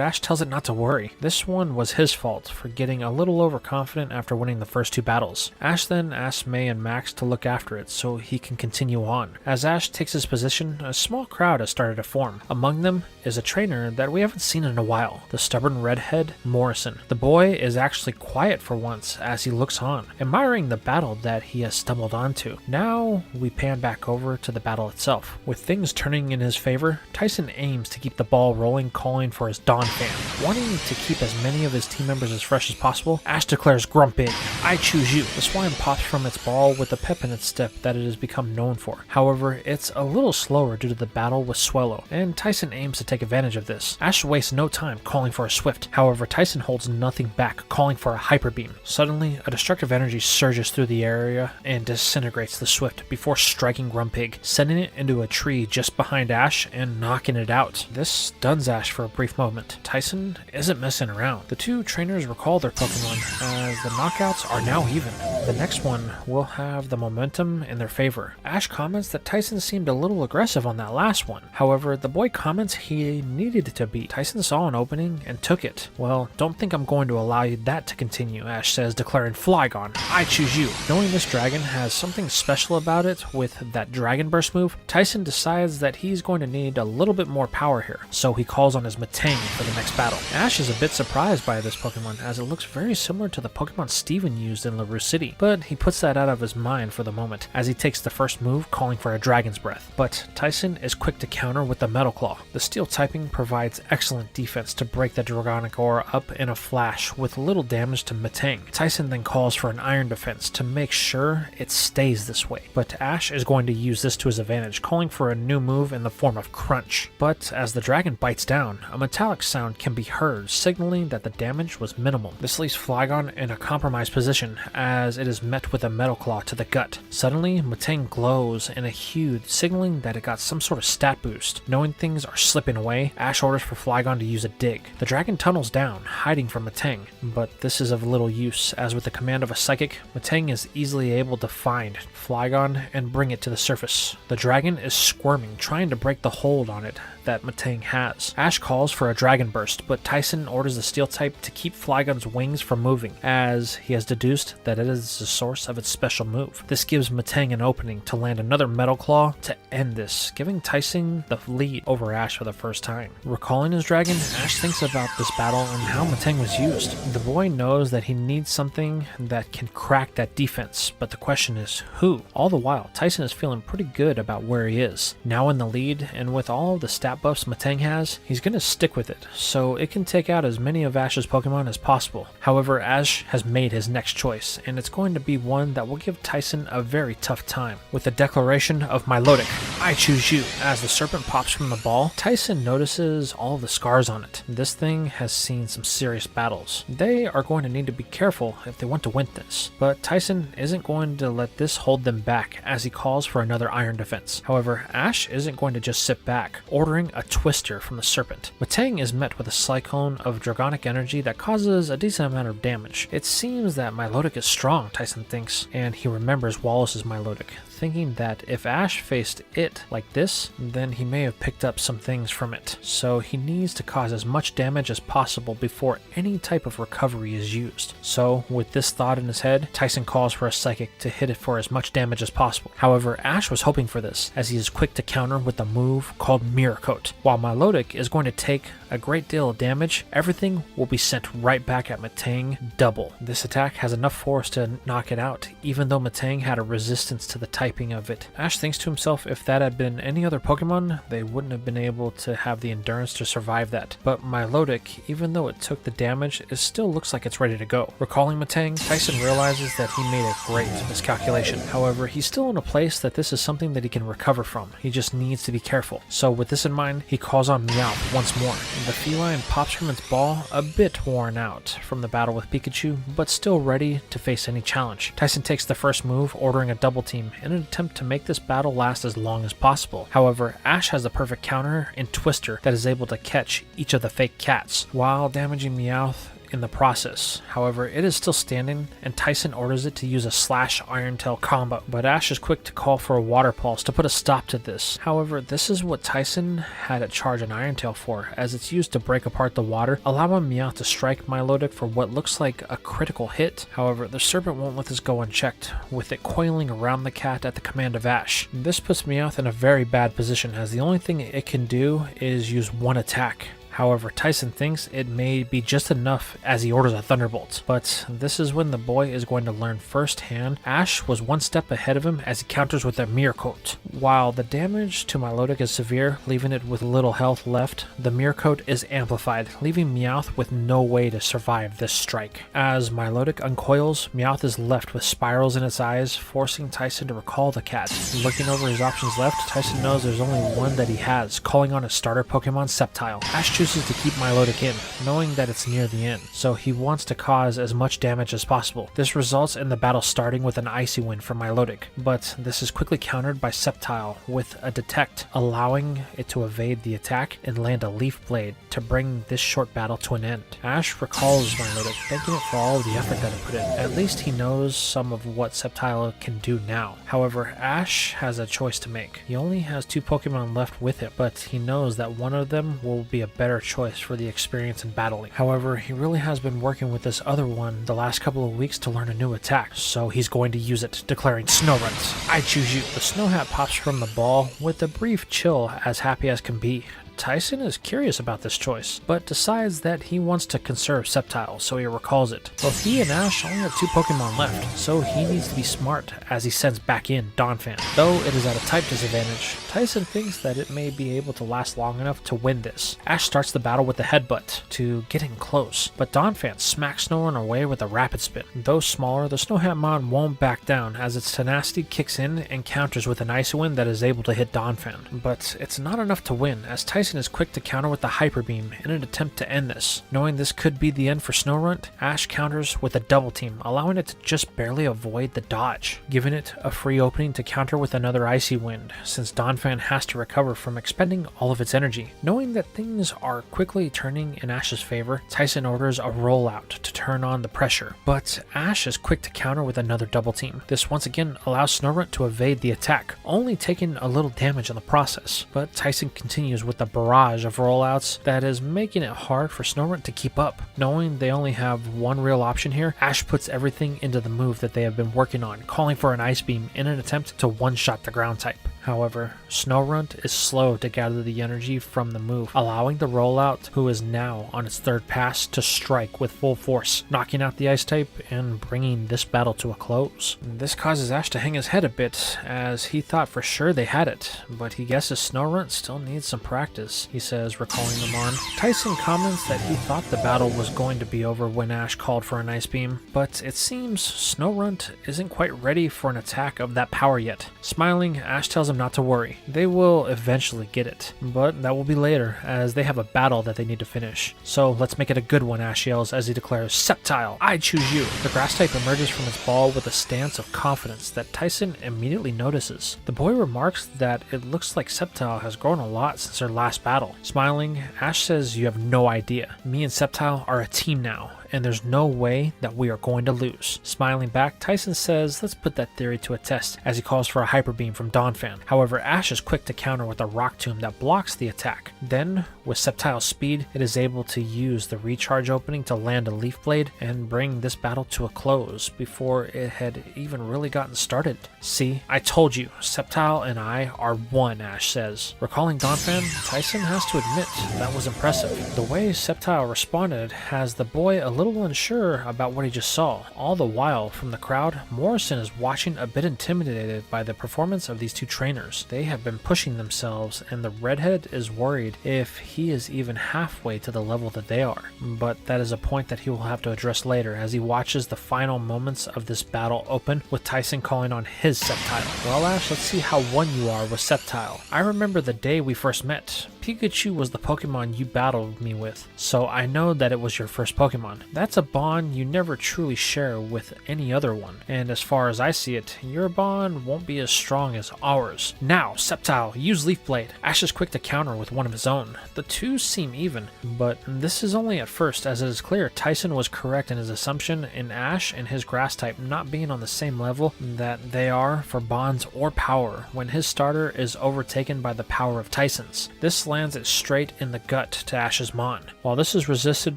Ash tells it not to worry. This one was his fault for getting a little overconfident after winning the first 2 battles. Ash then asks May and Max to look after it so he can continue on. As Ash takes his position, a small crowd has started to form. Among them is a trainer that we haven't seen in a while, the stubborn redhead, Morrison. The boy is actually quiet for once as he looks on, admiring the battle that he has stumbled onto. Now we pan back over to the battle itself. With things turning in his favor, Tyson aims to keep the ball rolling, calling for his Dawn fan. Wanting to keep as many of his team members as fresh as possible, Ash declares Grump Big, I choose you. The swine pops from its ball with the pep in its step that it has become known for. However, it's a little slower due to the battle with Swellow, and Tyson aims to take advantage of this. Ash wastes no time calling for a Swift. However, Tyson holds nothing back, calling for a Hyper Beam. Suddenly, a destructive energy surges through the area and disintegrates the Swift before striking Grumpig, sending it into a tree just behind Ash and knocking it out. This stuns Ash for a brief moment. Tyson isn't messing around. The 2 trainers recall their Pokemon as the knockouts are now even. The next one will have the momentum in their favor. Ash comments that Tyson seemed a little aggressive on that last one. However, the boy comments he needed to be. Tyson saw an opening and took it. Well, don't think I'm going to allow that to continue, Ash says, declaring Flygon, I choose you. Knowing this dragon has something special about it with that Dragon Burst move, Tyson decides that he's going to need a little bit more power here, so he calls on his Metang for the next battle. Ash is a bit surprised by this Pokemon as it looks very similar to the Pokemon Steven used in LaRue City, but he puts that out of his mind for the moment as he takes the first move, calling for a Dragon's Breath. But Tyson is quick to counter with the Metal Claw. The Steel typing provides excellent defense to break the Dragonic Aura up in a flash with little damage to Metang. Tyson then calls for an Iron Defense to make sure it stays this way, but Ash is going to use this to his advantage, calling for a new move in the form of Crunch. But as the dragon bites down, a metallic sound can be heard, signaling that the damage was minimal. This leaves Flygon in a compromised position as it is met with a Metal Claw to the gut. Suddenly, Metang glows in a hue, signaling that it got some sort of stat boost. Knowing things are slipping away, Ash orders for Flygon to use a dig. The dragon tunnels down, hiding from Metang, but this is of little use, as with the command of a Psychic, Metang is easily able to find Flygon and bring it to the surface. The dragon is squirming, trying to break the hold on it that Metang has. Ash calls for a Dragon Burst, but Tyson orders the Steel type to keep Flygon's wings from moving, as he has deduced that it is the source of its special move. This gives Metang an opening to land another Metal Claw to end this, giving Tyson the lead over Ash for the first time. Recalling his dragon, Ash thinks about this battle and how Metang was used. The boy knows that he needs something that can crack that defense, but the question is who? All the while, Tyson is feeling pretty good about where he is. Now in the lead, and with all of the stat buffs Metang has, he's going to stick with it, so it can take out as many of Ash's Pokemon as possible. However, Ash has made his next choice, and it's going to be one that will give Tyson a very tough time. With the declaration of Milotic, I choose you. As the serpent pops from the ball, Tyson notices all of the scars on it. This thing has seen some serious battles. They are going to need to be careful if they want to win this, but Tyson isn't going to let this hold them back as he calls for another Iron Defense. However, Ash isn't going to just sit back, ordering a Twister from the serpent. Metang is met with a cyclone of Dragonic energy that causes a decent amount of damage. It seems that Milotic is strong, Tyson thinks, and he remembers Wallace's Milotic, thinking that if Ash faced it like this, then he may have picked up some things from it. So he needs to cause as much damage as possible before any type of recovery is used. So with this thought in his head, Tyson calls for a Psychic to hit it for as much damage as possible. However, Ash was hoping for this, as he is quick to counter with a move called Mirror Coat. While Milotic is going to take a great deal of damage, everything will be sent right back at Metang double. This attack has enough force to knock it out, even though Metang had a resistance to the typing of it. Ash thinks to himself if that had been any other Pokemon, they wouldn't have been able to have the endurance to survive that. But Milotic, even though it took the damage, it still looks like it's ready to go. Recalling Metang, Tyson realizes that he made a great miscalculation. However, he's still in a place that this is something that he can recover from. He just needs to be careful. So with this in mind, he calls on Meowth once more. The feline pops from its ball, a bit worn out from the battle with Pikachu, but still ready to face any challenge. Tyson takes the first move, ordering a double team in an attempt to make this battle last as long as possible. However, Ash has the perfect counter in Twister that is able to catch each of the fake cats, while damaging Meowth in the process. However, it is still standing, and Tyson orders it to use a Slash Iron Tail combo, but Ash is quick to call for a Water Pulse to put a stop to this. However, this is what Tyson had it charge an Iron Tail for, as it's used to break apart the water, allowing Meowth to strike Milotic for what looks like a critical hit. However, the Serpent won't let this go unchecked, with it coiling around the cat at the command of Ash. This puts Meowth in a very bad position, as the only thing it can do is use one attack. However, Tyson thinks it may be just enough as he orders a Thunderbolt. But this is when the boy is going to learn firsthand. Ash was one step ahead of him as he counters with a Mirror Coat. While the damage to Milotic is severe, leaving it with little health left, the Mirror Coat is amplified, leaving Meowth with no way to survive this strike. As Milotic uncoils, Meowth is left with spirals in its eyes, forcing Tyson to recall the cat. Looking over his options left, Tyson knows there's only one that he has, calling on his starter Pokemon Sceptile. Ash chooses to keep Milotic in, knowing that it's near the end, so he wants to cause as much damage as possible. This results in the battle starting with an Icy Wind for Milotic, but this is quickly countered by Sceptile with a Detect, allowing it to evade the attack and land a Leaf Blade to bring this short battle to an end. Ash recalls Milotic, thanking it for all of the effort that it put in. At least he knows some of what Sceptile can do now. However, Ash has a choice to make. He only has 2 Pokemon left with him, but he knows that one of them will be a better choice for the experience in battling. However, he really has been working with this other one the last couple of weeks to learn a new attack, so he's going to use it, declaring Snorunt. I choose you. The Snow Hat pops from the ball with a brief chill, as happy as can be. Tyson is curious about this choice, but decides that he wants to conserve Sceptile, so he recalls it. Both he and Ash only have 2 Pokemon left, so he needs to be smart as he sends back in Donphan. Though it is at a type disadvantage, Tyson thinks that it may be able to last long enough to win this. Ash starts the battle with a Headbutt to get in close, but Donphan smacks Snorunt away with a Rapid Spin. Though smaller, the Snowhatmon won't back down as its tenacity kicks in and counters with an Icy Wind that is able to hit Donphan. But it's not enough to win, as Tyson is quick to counter with the Hyper Beam in an attempt to end this. Knowing this could be the end for Snorunt, Ash counters with a Double Team, allowing it to just barely avoid the dodge, giving it a free opening to counter with another Icy Wind, since Donphan has to recover from expending all of its energy. Knowing that things are quickly turning in Ash's favor, Tyson orders a Rollout to turn on the pressure, but Ash is quick to counter with another Double Team. This once again allows Snorunt to evade the attack, only taking a little damage in the process, but Tyson continues with a barrage of rollouts that is making it hard for Snorunt to keep up. Knowing they only have one real option here, Ash puts everything into the move that they have been working on, calling for an Ice Beam in an attempt to one-shot the ground type. However, Snorunt is slow to gather the energy from the move, allowing the Rollout, who is now on its 3rd pass, to strike with full force, knocking out the Ice type and bringing this battle to a close. This causes Ash to hang his head a bit, as he thought for sure they had it, but he guesses Snorunt still needs some practice, he says, recalling the Marn. Tyson comments that he thought the battle was going to be over when Ash called for an Ice Beam, but it seems Snorunt isn't quite ready for an attack of that power yet. Smiling, Ash tells him not to worry. They will eventually get it, but that will be later, as they have a battle that they need to finish. So let's make it a good one, Ash yells as he declares, Sceptile, I choose you. The grass type emerges from its ball with a stance of confidence that Tyson immediately notices. The boy remarks that it looks like Sceptile has grown a lot since their last battle. Smiling, Ash says, you have no idea. Me and Sceptile are a team now, and there's no way that we are going to lose. Smiling back, Tyson says, let's put that theory to a test, as he calls for a Hyper Beam from Donphan. However, Ash is quick to counter with a Rock Tomb that blocks the attack. Then, With Sceptile's speed, it is able to use the recharge opening to land a Leaf Blade and bring this battle to a close before it had even really gotten started. "See, I told you, Sceptile and I are one," Ash says. Recalling Donphan, Tyson has to admit that was impressive. The way Sceptile responded has the boy a little unsure about what he just saw. All the while, from the crowd, Morrison is watching a bit intimidated by the performance of these two trainers. They have been pushing themselves, and the redhead is worried if he is even halfway to the level that they are. But that is a point that he will have to address later as he watches the final moments of this battle open with Tyson calling on his Sceptile. "Well, Ash, let's see how one you are with Sceptile. I remember the day we first met. Pikachu was the Pokemon you battled me with, so I know that it was your first Pokemon. That's a bond you never truly share with any other one, and as far as I see it, your bond won't be as strong as ours. Now, Sceptile, use Leaf Blade." Ash is quick to counter with one of his own. The two seem even, but this is only at first, as it is clear Tyson was correct in his assumption in Ash and his grass type not being on the same level that they are for bonds or power when his starter is overtaken by the power of Tyson's. This lands it straight in the gut to Ash's Mon. While this is resisted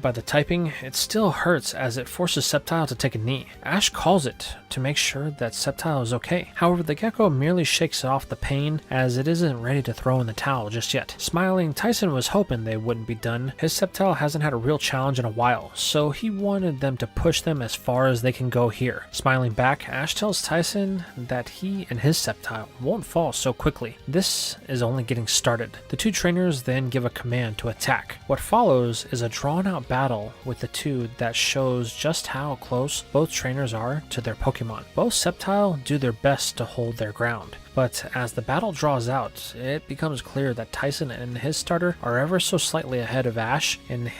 by the typing, it still hurts as it forces Sceptile to take a knee. Ash calls it to make sure that Sceptile is okay. However, the gecko merely shakes off the pain as it isn't ready to throw in the towel just yet. Smiling, Tyson was hoping they wouldn't be done. His Sceptile hasn't had a real challenge in a while, so he wanted them to push them as far as they can go here. Smiling back, Ash tells Tyson that he and his Sceptile won't fall so quickly. This is only getting started. The two trainers then give a command to attack. What follows is a drawn-out battle with the two that shows just how close both trainers are to their Pokemon. Both Sceptile do their best to hold their ground. But as the battle draws out, it becomes clear that Tyson and his starter are ever so slightly ahead of Ash in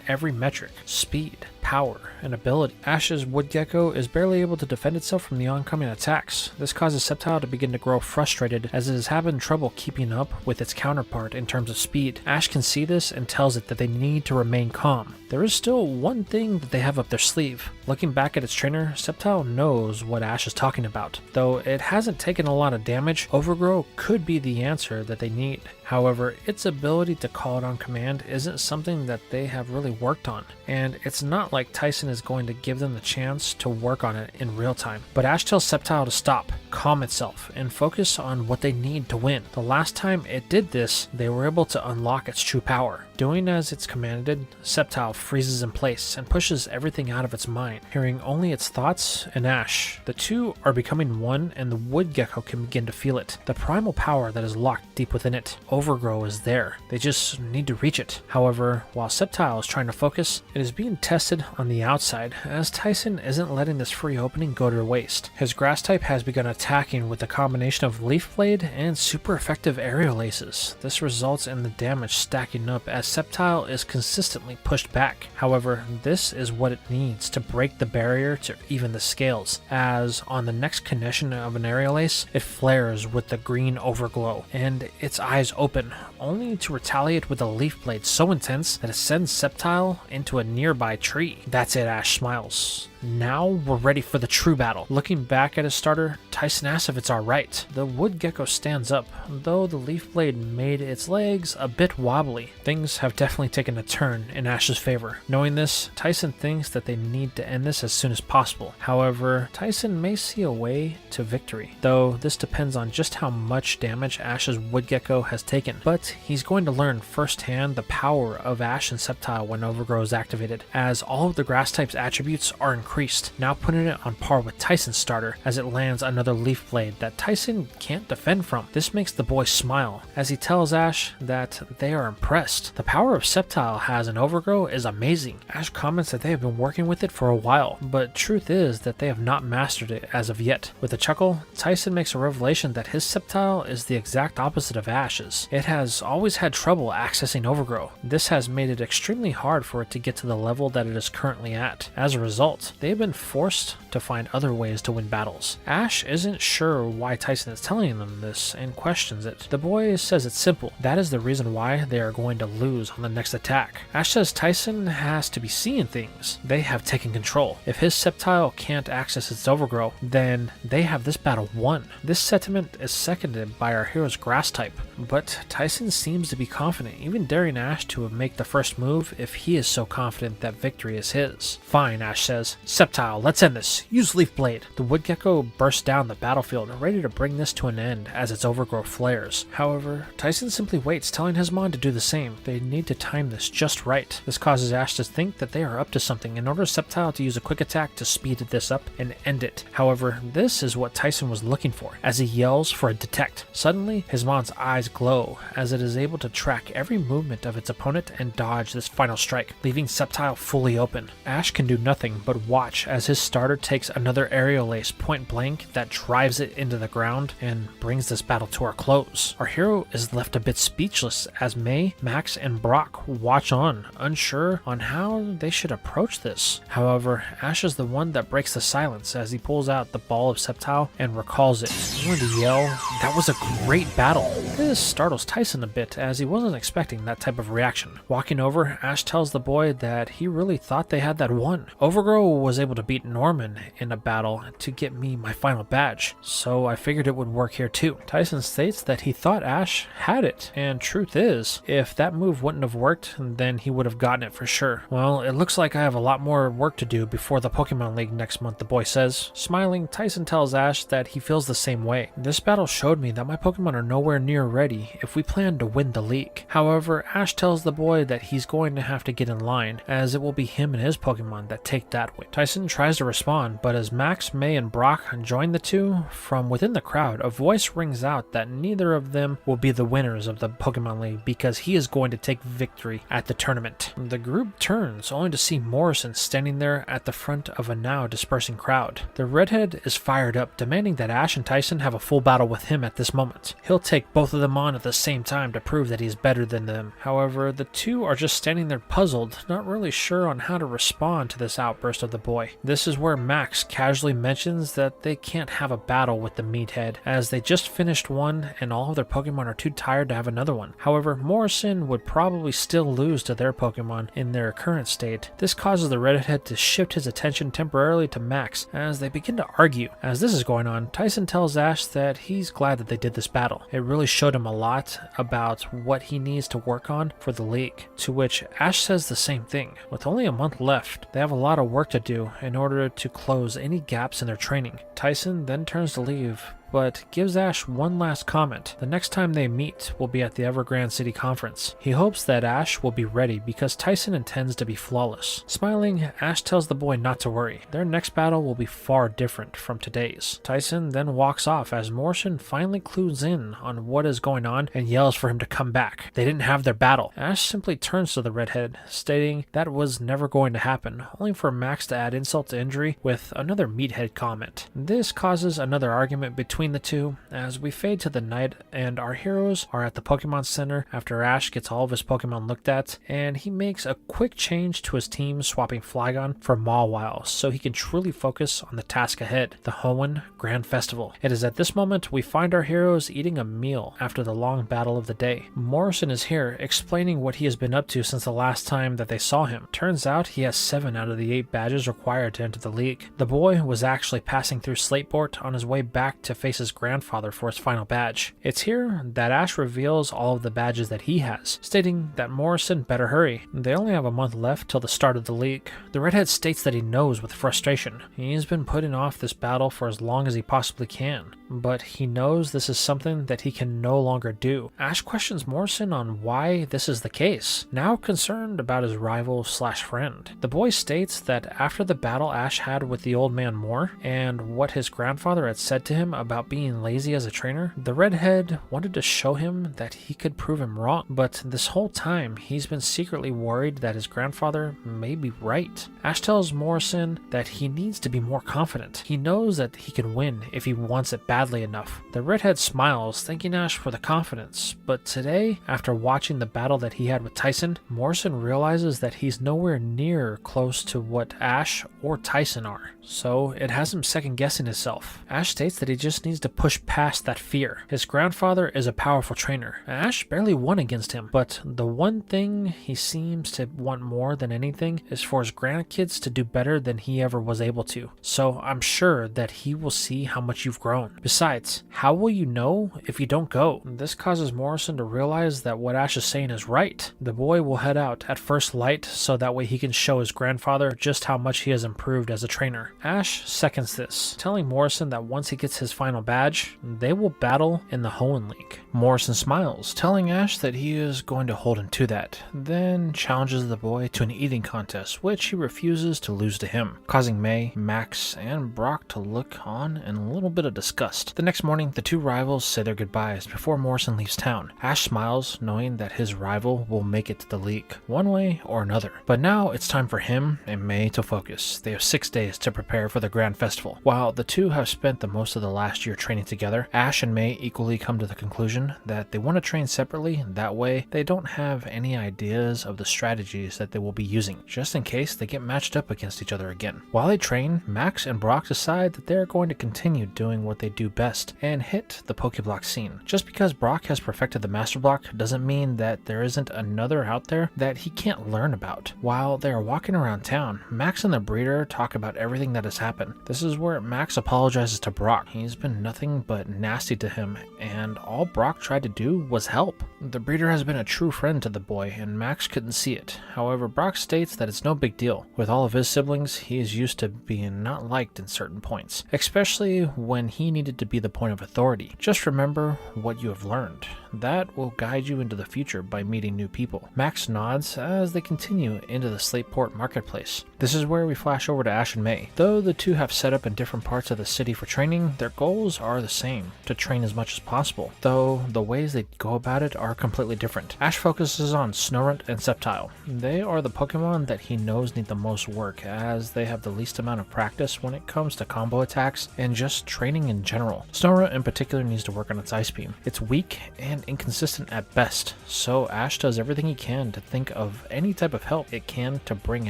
every metric: speed, power, and ability. Ash's Woodgecko is barely able to defend itself from the oncoming attacks. This causes Sceptile to begin to grow frustrated as it is having trouble keeping up with its counterpart in terms of speed. Ash can see this and tells it that they need to remain calm. There is still one thing that they have up their sleeve. Looking back at its trainer, Sceptile knows what Ash is talking about. Though it hasn't taken a lot of damage, Overgrow could be the answer that they need. However, its ability to call it on command isn't something that they have really worked on, and it's not like Tyson is going to give them the chance to work on it in real time. But Ash tells Sceptile to stop, calm itself, and focus on what they need to win. The last time it did this, they were able to unlock its true power. Doing as it's commanded, Sceptile freezes in place and pushes everything out of its mind, hearing only its thoughts and Ash. The two are becoming one, and the Woodgecko can begin to feel it. The primal power that is locked deep within it. Overgrow is there. They just need to reach it. However, while Sceptile is trying to focus, it is being tested on the outside, as Tyson isn't letting this free opening go to waste. His grass type has begun attacking with a combination of Leaf Blade and super effective aerial aces. This results in the damage stacking up as Sceptile is consistently pushed back. However, this is what it needs to break the barrier to even the scales, as on the next condition of an aerial ace, it flares with the green overglow, and its eyes open, only to retaliate with a Leaf Blade so intense that it sends Sceptile into a nearby tree. "That's it," Ash smiles. "Now we're ready for the true battle." Looking back at his starter, Tyson asks if it's alright. The Woodgecko stands up, though the Leaf Blade made its legs a bit wobbly. Things have definitely taken a turn in Ash's favor. Knowing this, Tyson thinks that they need to end this as soon as possible. However, Tyson may see a way to victory, though this depends on just how much damage Ash's Woodgecko has taken. But he's going to learn firsthand the power of Ash and Sceptile when Overgrow is activated, as all of the grass type's attributes are increased, now putting it on par with Tyson's starter as it lands another Leaf Blade that Tyson can't defend from. This makes the boy smile as he tells Ash that they are impressed. The power of Sceptile has in Overgrow is amazing. Ash comments that they have been working with it for a while, but truth is that they have not mastered it as of yet. With a chuckle, Tyson makes a revelation that his Sceptile is the exact opposite of Ash's. It has always had trouble accessing Overgrow. This has made it extremely hard for it to get to the level that it is currently at. As a result, they've been forced to find other ways to win battles. Ash isn't sure why Tyson is telling them this and questions it. The boy says it's simple. That is the reason why they are going to lose on the next attack. Ash says Tyson has to be seeing things. They have taken control. If his Sceptile can't access its overgrow, then they have this battle won. This sentiment is seconded by our hero's grass type, but Tyson seems to be confident, even daring Ash to make the first move if he is so confident that victory is his. Fine, Ash says. Sceptile, let's end this. Use Leaf Blade. The Woodgecko bursts down the battlefield, ready to bring this to an end as its overgrowth flares. However, Tyson simply waits, telling his mon to do the same. They need to time this just right. This causes Ash to think that they are up to something and orders Sceptile to use a quick attack to speed this up and end it. However, this is what Tyson was looking for, as he yells for a detect. Suddenly, his mon's eyes glow as it is able to track every movement of its opponent and dodge this final strike, leaving Sceptile fully open. Ash can do nothing but watch as his starter takes another aerial ace point blank that drives it into the ground and brings this battle to a close. Our hero is left a bit speechless as May, Max, and Brock watch on, unsure on how they should approach this. However, Ash is the one that breaks the silence as he pulls out the ball of Sceptile and recalls it. He wanted to yell, "That was a great battle!" This startles Tyson a bit as he wasn't expecting that type of reaction. Walking over, Ash tells the boy that he really thought they had that won. Overgrow was able to beat Norman in a battle to get me my final badge, so I figured it would work here too. Tyson states that he thought Ash had it, and truth is, if that move wouldn't have worked, then he would have gotten it for sure. Well, it looks like I have a lot more work to do before the Pokemon League next month, the boy says. Smiling, Tyson tells Ash that he feels the same way. This battle showed me that my Pokemon are nowhere near ready if we plan to win the league. However, Ash tells the boy that he's going to have to get in line, as it will be him and his Pokemon that take that way. Tyson tries to respond, but as Max, May, and Brock join the two, from within the crowd, a voice rings out that neither of them will be the winners of the Pokemon League because he is going to take victory at the tournament. The group turns, only to see Morrison standing there at the front of a now dispersing crowd. The redhead is fired up, demanding that Ash and Tyson have a full battle with him at this moment. He'll take both of them on at the same time to prove that he's better than them. However, the two are just standing there puzzled, not really sure on how to respond to this outburst of the boy. This is where Max casually mentions that they can't have a battle with the meathead, as they just finished one and all of their Pokemon are too tired to have another one. However, Morrison would probably still lose to their Pokemon in their current state. This causes the redhead to shift his attention temporarily to Max as they begin to argue. As this is going on, Tyson tells Ash that he's glad that they did this battle. It really showed him a lot about what he needs to work on for the league, to which Ash says the same thing. With only a month left, they have a lot of work to do in order to close any gaps in their training. Tyson then turns to leave, but gives Ash one last comment. The next time they meet will be at the Evergrande City Conference. He hopes that Ash will be ready because Tyson intends to be flawless. Smiling, Ash tells the boy not to worry. Their next battle will be far different from today's. Tyson then walks off as Morrison finally clues in on what is going on and yells for him to come back. They didn't have their battle. Ash simply turns to the redhead, stating that was never going to happen, only for Max to add insult to injury with another meathead comment. This causes another argument between the two as we fade to the night and our heroes are at the Pokemon Center after Ash gets all of his Pokemon looked at, and he makes a quick change to his team, swapping Flygon for Mawile so he can truly focus on the task ahead, the Hoenn Grand Festival. It is at this moment we find our heroes eating a meal after the long battle of the day. Morrison is here explaining what he has been up to since the last time that they saw him. Turns out he has 7 out of the 8 badges required to enter the league. The boy was actually passing through Slateport on his way back to face his grandfather for his final badge. It's here that Ash reveals all of the badges that he has, stating that Morrison better hurry. They only have a month left till the start of the league. The redhead states that he knows with frustration. He's been putting off this battle for as long as he possibly can, but he knows this is something that he can no longer do. Ash questions Morrison on why this is the case, now concerned about his rival slash friend. The boy states that after the battle Ash had with the old man Moore and what his grandfather had said to him about being lazy as a trainer, the redhead wanted to show him that he could prove him wrong, but this whole time he's been secretly worried that his grandfather may be right. Ash tells Morrison that he needs to be more confident. He knows that he can win if he wants it badly. badly enough. The redhead smiles, thanking Ash for the confidence, but today, after watching the battle that he had with Tyson, Morrison realizes that he's nowhere near close to what Ash or Tyson are, so it has him second guessing himself. Ash states that he just needs to push past that fear. His grandfather is a powerful trainer. Ash barely won against him, but the one thing he seems to want more than anything is for his grandkids to do better than he ever was able to. So I'm sure that he will see how much you've grown. Besides, how will you know if you don't go? This causes Morrison to realize that what Ash is saying is right. The boy will head out at first light so that way he can show his grandfather just how much he has improved as a trainer. Ash seconds this, telling Morrison that once he gets his final badge, they will battle in the Hoenn League. Morrison smiles, telling Ash that he is going to hold him to that, then challenges the boy to an eating contest, which he refuses to lose to him, causing May, Max, and Brock to look on in a little bit of disgust. The next morning, the two rivals say their goodbyes before Morrison leaves town. Ash smiles, knowing that his rival will make it to the league, one way or another. But now it's time for him and May to focus. They have 6 days to prepare for the Grand Festival. While the two have spent the most of the last year training together, Ash and May equally come to the conclusion that they want to train separately, that way they don't have any ideas of the strategies that they will be using, just in case they get matched up against each other again. While they train, Max and Brock decide that they're going to continue doing what they do best and hit the Pokéblock scene. Just because Brock has perfected the Master Block doesn't mean that there isn't another out there that he can't learn about. While they are walking around town, Max and the breeder talk about everything that has happened. This is where Max apologizes to Brock. He's been nothing but nasty to him, and all Brock tried to do was help. The breeder has been a true friend to the boy, and Max couldn't see it. However, Brock states that it's no big deal. With all of his siblings, he is used to being not liked in certain points, especially when he needed to be the point of authority. Just remember what you have learned. That will guide you into the future by meeting new people. Max nods as they continue into the Slateport marketplace. This is where we flash over to Ash and May. Though the two have set up in different parts of the city for training, their goals are the same, to train as much as possible, though the ways they go about it are completely different. Ash focuses on Snorunt and Sceptile. They are the Pokemon that he knows need the most work, as they have the least amount of practice when it comes to combo attacks and just training in general. Snorunt in particular needs to work on its Ice Beam. It's weak and inconsistent at best, so Ash does everything he can to think of any type of help it can to bring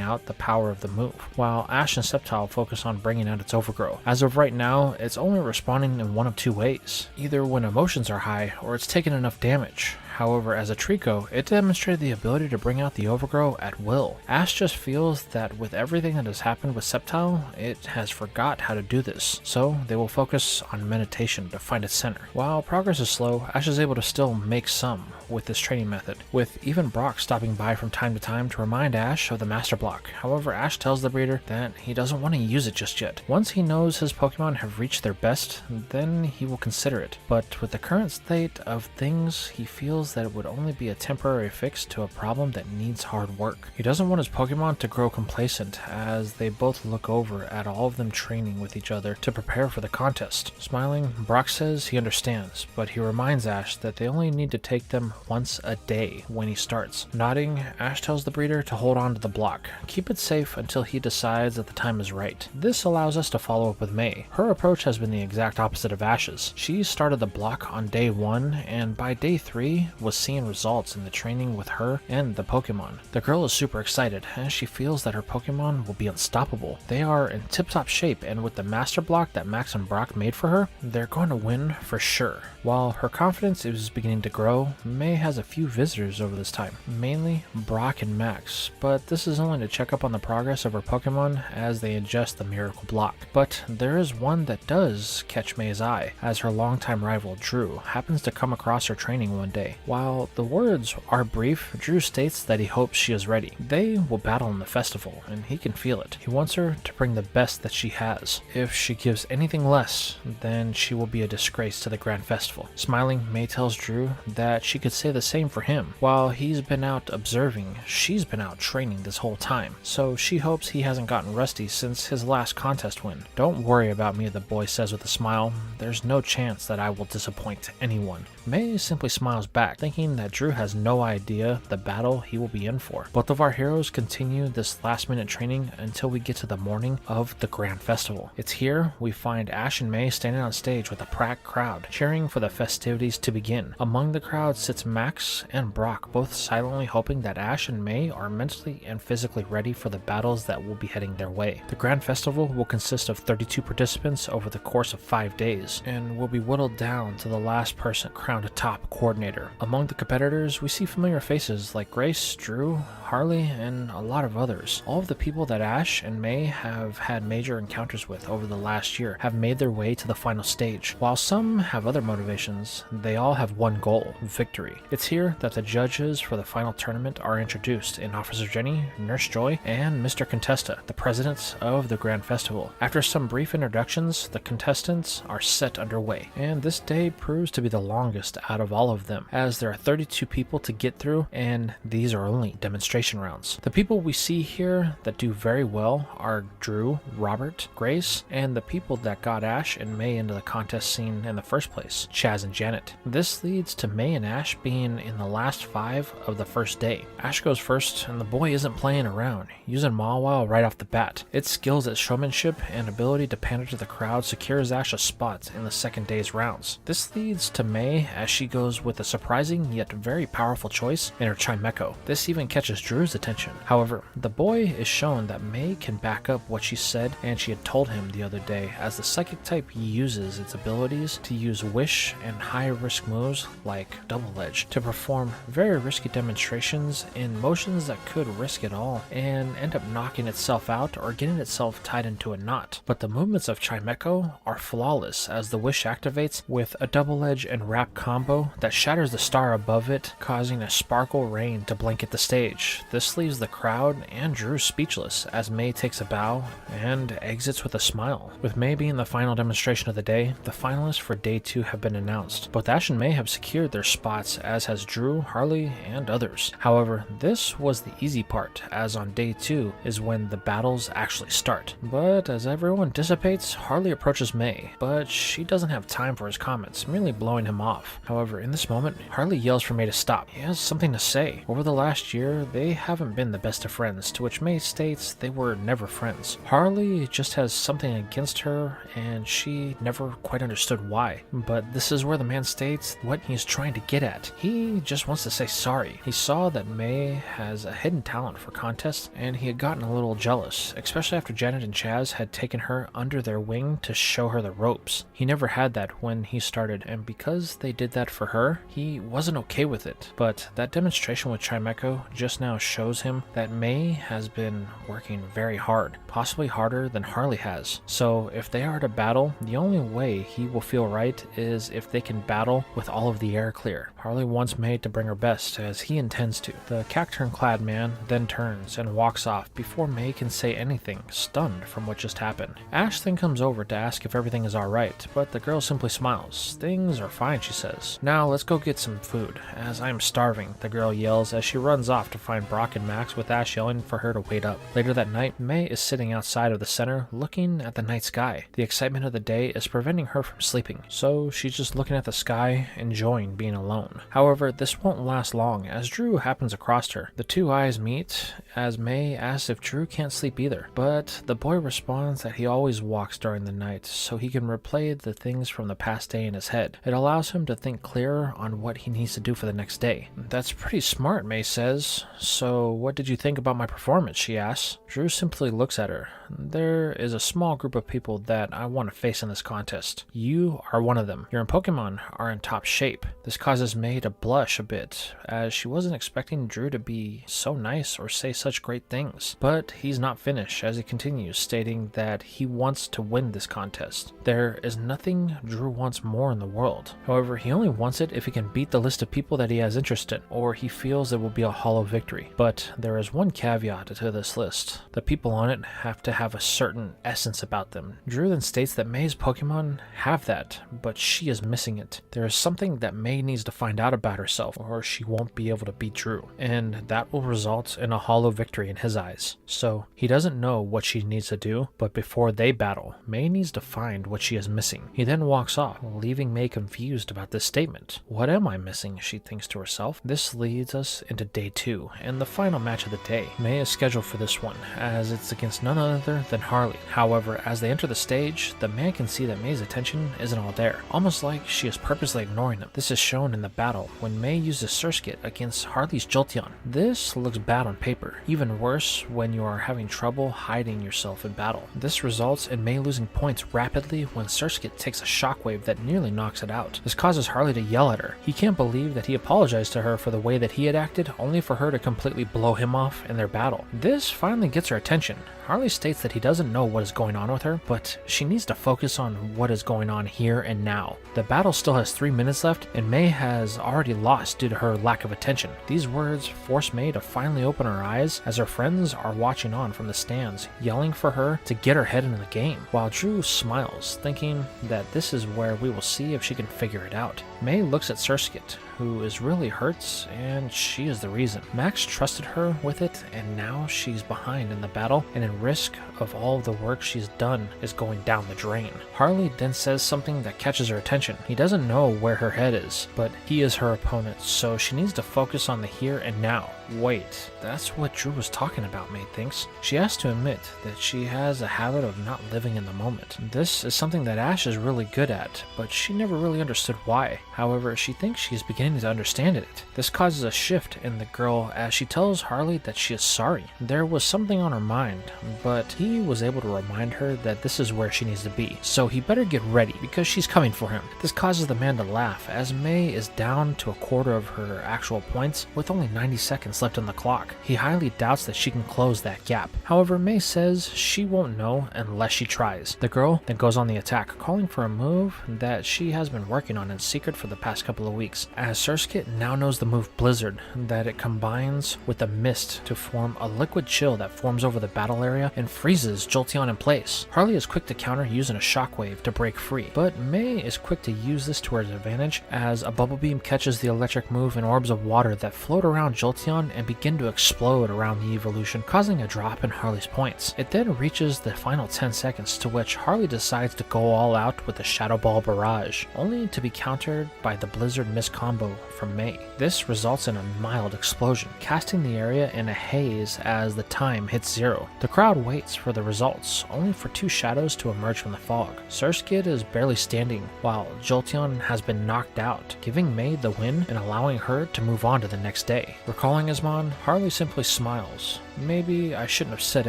out the power of the move, while Ash and Sceptile focus on bringing out its Overgrow. As of right now, it's only responding in one of two ways, either when emotions are high or it's taken enough damage. However, as a Trico, it demonstrated the ability to bring out the Overgrow at will. Ash just feels that with everything that has happened with Sceptile, it has forgot how to do this, so they will focus on meditation to find its center. While progress is slow, Ash is able to still make some with this training method, with even Brock stopping by from time to time to remind Ash of the Master Block. However, Ash tells the breeder that he doesn't want to use it just yet. Once he knows his Pokemon have reached their best, then he will consider it. But with the current state of things, he feels that it would only be a temporary fix to a problem that needs hard work. He doesn't want his Pokemon to grow complacent, as they both look over at all of them training with each other to prepare for the contest. Smiling, Brock says he understands, but he reminds Ash that they only need to take them once a day when he starts. Nodding, Ash tells the breeder to hold on to the block, keep it safe until he decides that the time is right. This allows us to follow up with May. Her approach has been the exact opposite of Ash's. She started the block on day 1, and by day 3 was seeing results in the training with her and the Pokemon. The girl is super excited as she feels that her Pokemon will be unstoppable. They are in tip-top shape, and with the Master Block that Max and Brock made for her, they're going to win for sure. While her confidence is beginning to grow, May has a few visitors over this time, mainly Brock and Max, but this is only to check up on the progress of her Pokemon as they ingest the Miracle Block. But there is one that does catch May's eye, as her longtime rival Drew happens to come across her training one day. While the words are brief, Drew states that he hopes she is ready. They will battle in the festival, and he can feel it. He wants her to bring the best that she has. If she gives anything less, then she will be a disgrace to the Grand Festival. Smiling, May tells Drew that she could say the same for him. While he's been out observing, she's been out training this whole time, so she hopes he hasn't gotten rusty since his last contest win. "Don't worry about me," the boy says with a smile. "There's no chance that I will disappoint anyone." May simply smiles back, back, thinking that Drew has no idea the battle he will be in for. Both of our heroes continue this last-minute training until we get to the morning of the Grand Festival. It's here we find Ash and May standing on stage with a packed crowd, cheering for the festivities to begin. Among the crowd sits Max and Brock, both silently hoping that Ash and May are mentally and physically ready for the battles that will be heading their way. The Grand Festival will consist of 32 participants over the course of 5 days, and will be whittled down to the last person crowned a top coordinator. Among the competitors, we see familiar faces like Grace, Drew, Harley, and a lot of others. All of the people that Ash and May have had major encounters with over the last year have made their way to the final stage. While some have other motivations, they all have one goal: victory. It's here that the judges for the final tournament are introduced in Officer Jenny, Nurse Joy, and Mr. Contesta, the presidents of the Grand Festival. After some brief introductions, the contestants are set underway, and this day proves to be the longest out of all of them, as there are 32 people to get through, and these are only demonstration rounds. The people we see here that do very well are Drew, Robert, Grace, and the people that got Ash and May into the contest scene in the first place, Chaz and Janet. This leads to May and Ash being in the last 5 of the first day. Ash goes first, and the boy isn't playing around, using Mawile right off the bat. Its skills at showmanship and ability to pander to the crowd secures Ash a spot in the second day's rounds. This leads to May as she goes with a surprising yet very powerful choice in her Chimecho. This even catches Drew's attention. However, the boy is shown that May can back up what she said and she had told him the other day, as the psychic type uses its abilities to use wish and high risk moves like Double Edge to perform very risky demonstrations in motions that could risk it all and end up knocking itself out or getting itself tied into a knot. But the movements of Chimecho are flawless as the wish activates with a Double Edge and wrap combo that shatters the star above it, causing a sparkle rain to blanket the stage. This leaves the crowd and Drew speechless as May takes a bow and exits with a smile. With May being the final demonstration of the day, the finalists for day 2 have been announced. Both Ash and May have secured their spots, as has Drew, Harley, and others. However, this was the easy part, as on day 2 is when the battles actually start. But as everyone dissipates, Harley approaches May, but she doesn't have time for his comments, merely blowing him off. However, in this moment, Harley yells for May to stop. He has something to say. Over the last year, they haven't been the best of friends, to which May states they were never friends. Harley just has something against her, and she never quite understood why. But this is where the man states what he's trying to get at. He just wants to say sorry. He saw that May has a hidden talent for contests, and he had gotten a little jealous, especially after Janet and Chaz had taken her under their wing to show her the ropes. He never had that when he started, and because they did that for her, he wasn't okay with it. But that demonstration with Chimecho just now shows him that May has been working very hard, possibly harder than Harley has. So if they are to battle, the only way he will feel right is if they can battle with all of the air clear. Harley wants May to bring her best, as he intends to. The cacturn-clad man then turns and walks off before May can say anything, stunned from what just happened. Ash then comes over to ask if everything is alright, but the girl simply smiles. Things are fine, she says. Now let's go get some food, as I am starving, the girl yells as she runs off to find Brock and Max, with Ash yelling for her to wait up. Later that night, May is sitting outside of the center looking at the night sky. The excitement of the day is preventing her from sleeping, so she's just looking at the sky, enjoying being alone. However, this won't last long as Drew happens across her. The two eyes meet as May asks if Drew can't sleep either, but the boy responds that he always walks during the night so he can replay the things from the past day in his head. It allows him to think clearer on what he needs to do for the next day. That's pretty smart, May says. So what did you think about my performance, she asks. Drew simply looks at her. There is a small group of people that I want to face in this contest. You are one of them. Your and Pokemon are in top shape. This causes May to blush a bit, as she wasn't expecting Drew to be so nice or say such great things. But he's not finished, as he continues, stating that he wants to win this contest. There is nothing Drew wants more in the world. However, he only wants it if he can beat the list of people that he has interest in, or he feels it will be a hollow victory. But there is one caveat to this list. The people on it have to have a certain essence about them. Drew then states that May's Pokemon have that, but she is missing it. There is something that May needs to find out about herself, or she won't be able to beat Drew, and that will result in a hollow victory in his eyes. So he doesn't know what she needs to do, but before they battle, May needs to find what she is missing. He then walks off, leaving May confused about this statement. What am I I'm missing, she thinks to herself. This leads us into day 2, and the final match of the day. May is scheduled for this one, as it's against none other than Harley. However, as they enter the stage, the man can see that May's attention isn't all there, almost like she is purposely ignoring him. This is shown in the battle when May uses Surskit against Harley's Jolteon. This looks bad on paper, even worse when you are having trouble hiding yourself in battle. This results in May losing points rapidly when Surskit takes a shockwave that nearly knocks it out. This causes Harley to yell at her. He can't believe that he apologized to her for the way that he had acted, only for her to completely blow him off in their battle. This finally gets her attention. Harley states that he doesn't know what is going on with her, but she needs to focus on what is going on here and now. The battle still has 3 minutes left, and May has already lost due to her lack of attention. These words force May to finally open her eyes as her friends are watching on from the stands, yelling for her to get her head into the game, while Drew smiles, thinking that this is where we will see if she can figure it out. May looks at Surskit, who is really hurts, and she is the reason. Max trusted her with it, and now she's behind in the battle, and in risk of all the work she's done is going down the drain. Harley then says something that catches her attention. He doesn't know where her head is, but he is her opponent, so she needs to focus on the here and now. Wait, that's what Drew was talking about, May thinks. She has to admit that she has a habit of not living in the moment. This is something that Ash is really good at, but she never really understood why. However, she thinks she is beginning to understand it. This causes a shift in the girl as she tells Harley that she is sorry. There was something on her mind, but he was able to remind her that this is where she needs to be, so he better get ready because she's coming for him. This causes the man to laugh as May is down to a quarter of her actual points with only 90 seconds left on the clock. He highly doubts that she can close that gap. However, May says she won't know unless she tries. The girl then goes on the attack, calling for a move that she has been working on in secret for the past couple of weeks. As Surskit now knows the move Blizzard, that it combines with a mist to form a liquid chill that forms over the battle area and freezes Jolteon in place. Harley is quick to counter using a shockwave to break free, but May is quick to use this to her advantage as a bubble beam catches the electric move in orbs of water that float around Jolteon and begin to explode around the evolution, causing a drop in Harley's points. It then reaches the final 10 seconds, to which Harley decides to go all out with the Shadow Ball Barrage, only to be countered by the Blizzard Mist combo from May. This results in a mild explosion, casting the area in a haze as the time hits 0. The crowd waits for the results, only for 2 shadows to emerge from the fog. Surskit is barely standing, while Jolteon has been knocked out, giving May the win and allowing her to move on to the next day. Recalling his mom, Harley simply smiles. Maybe I shouldn't have said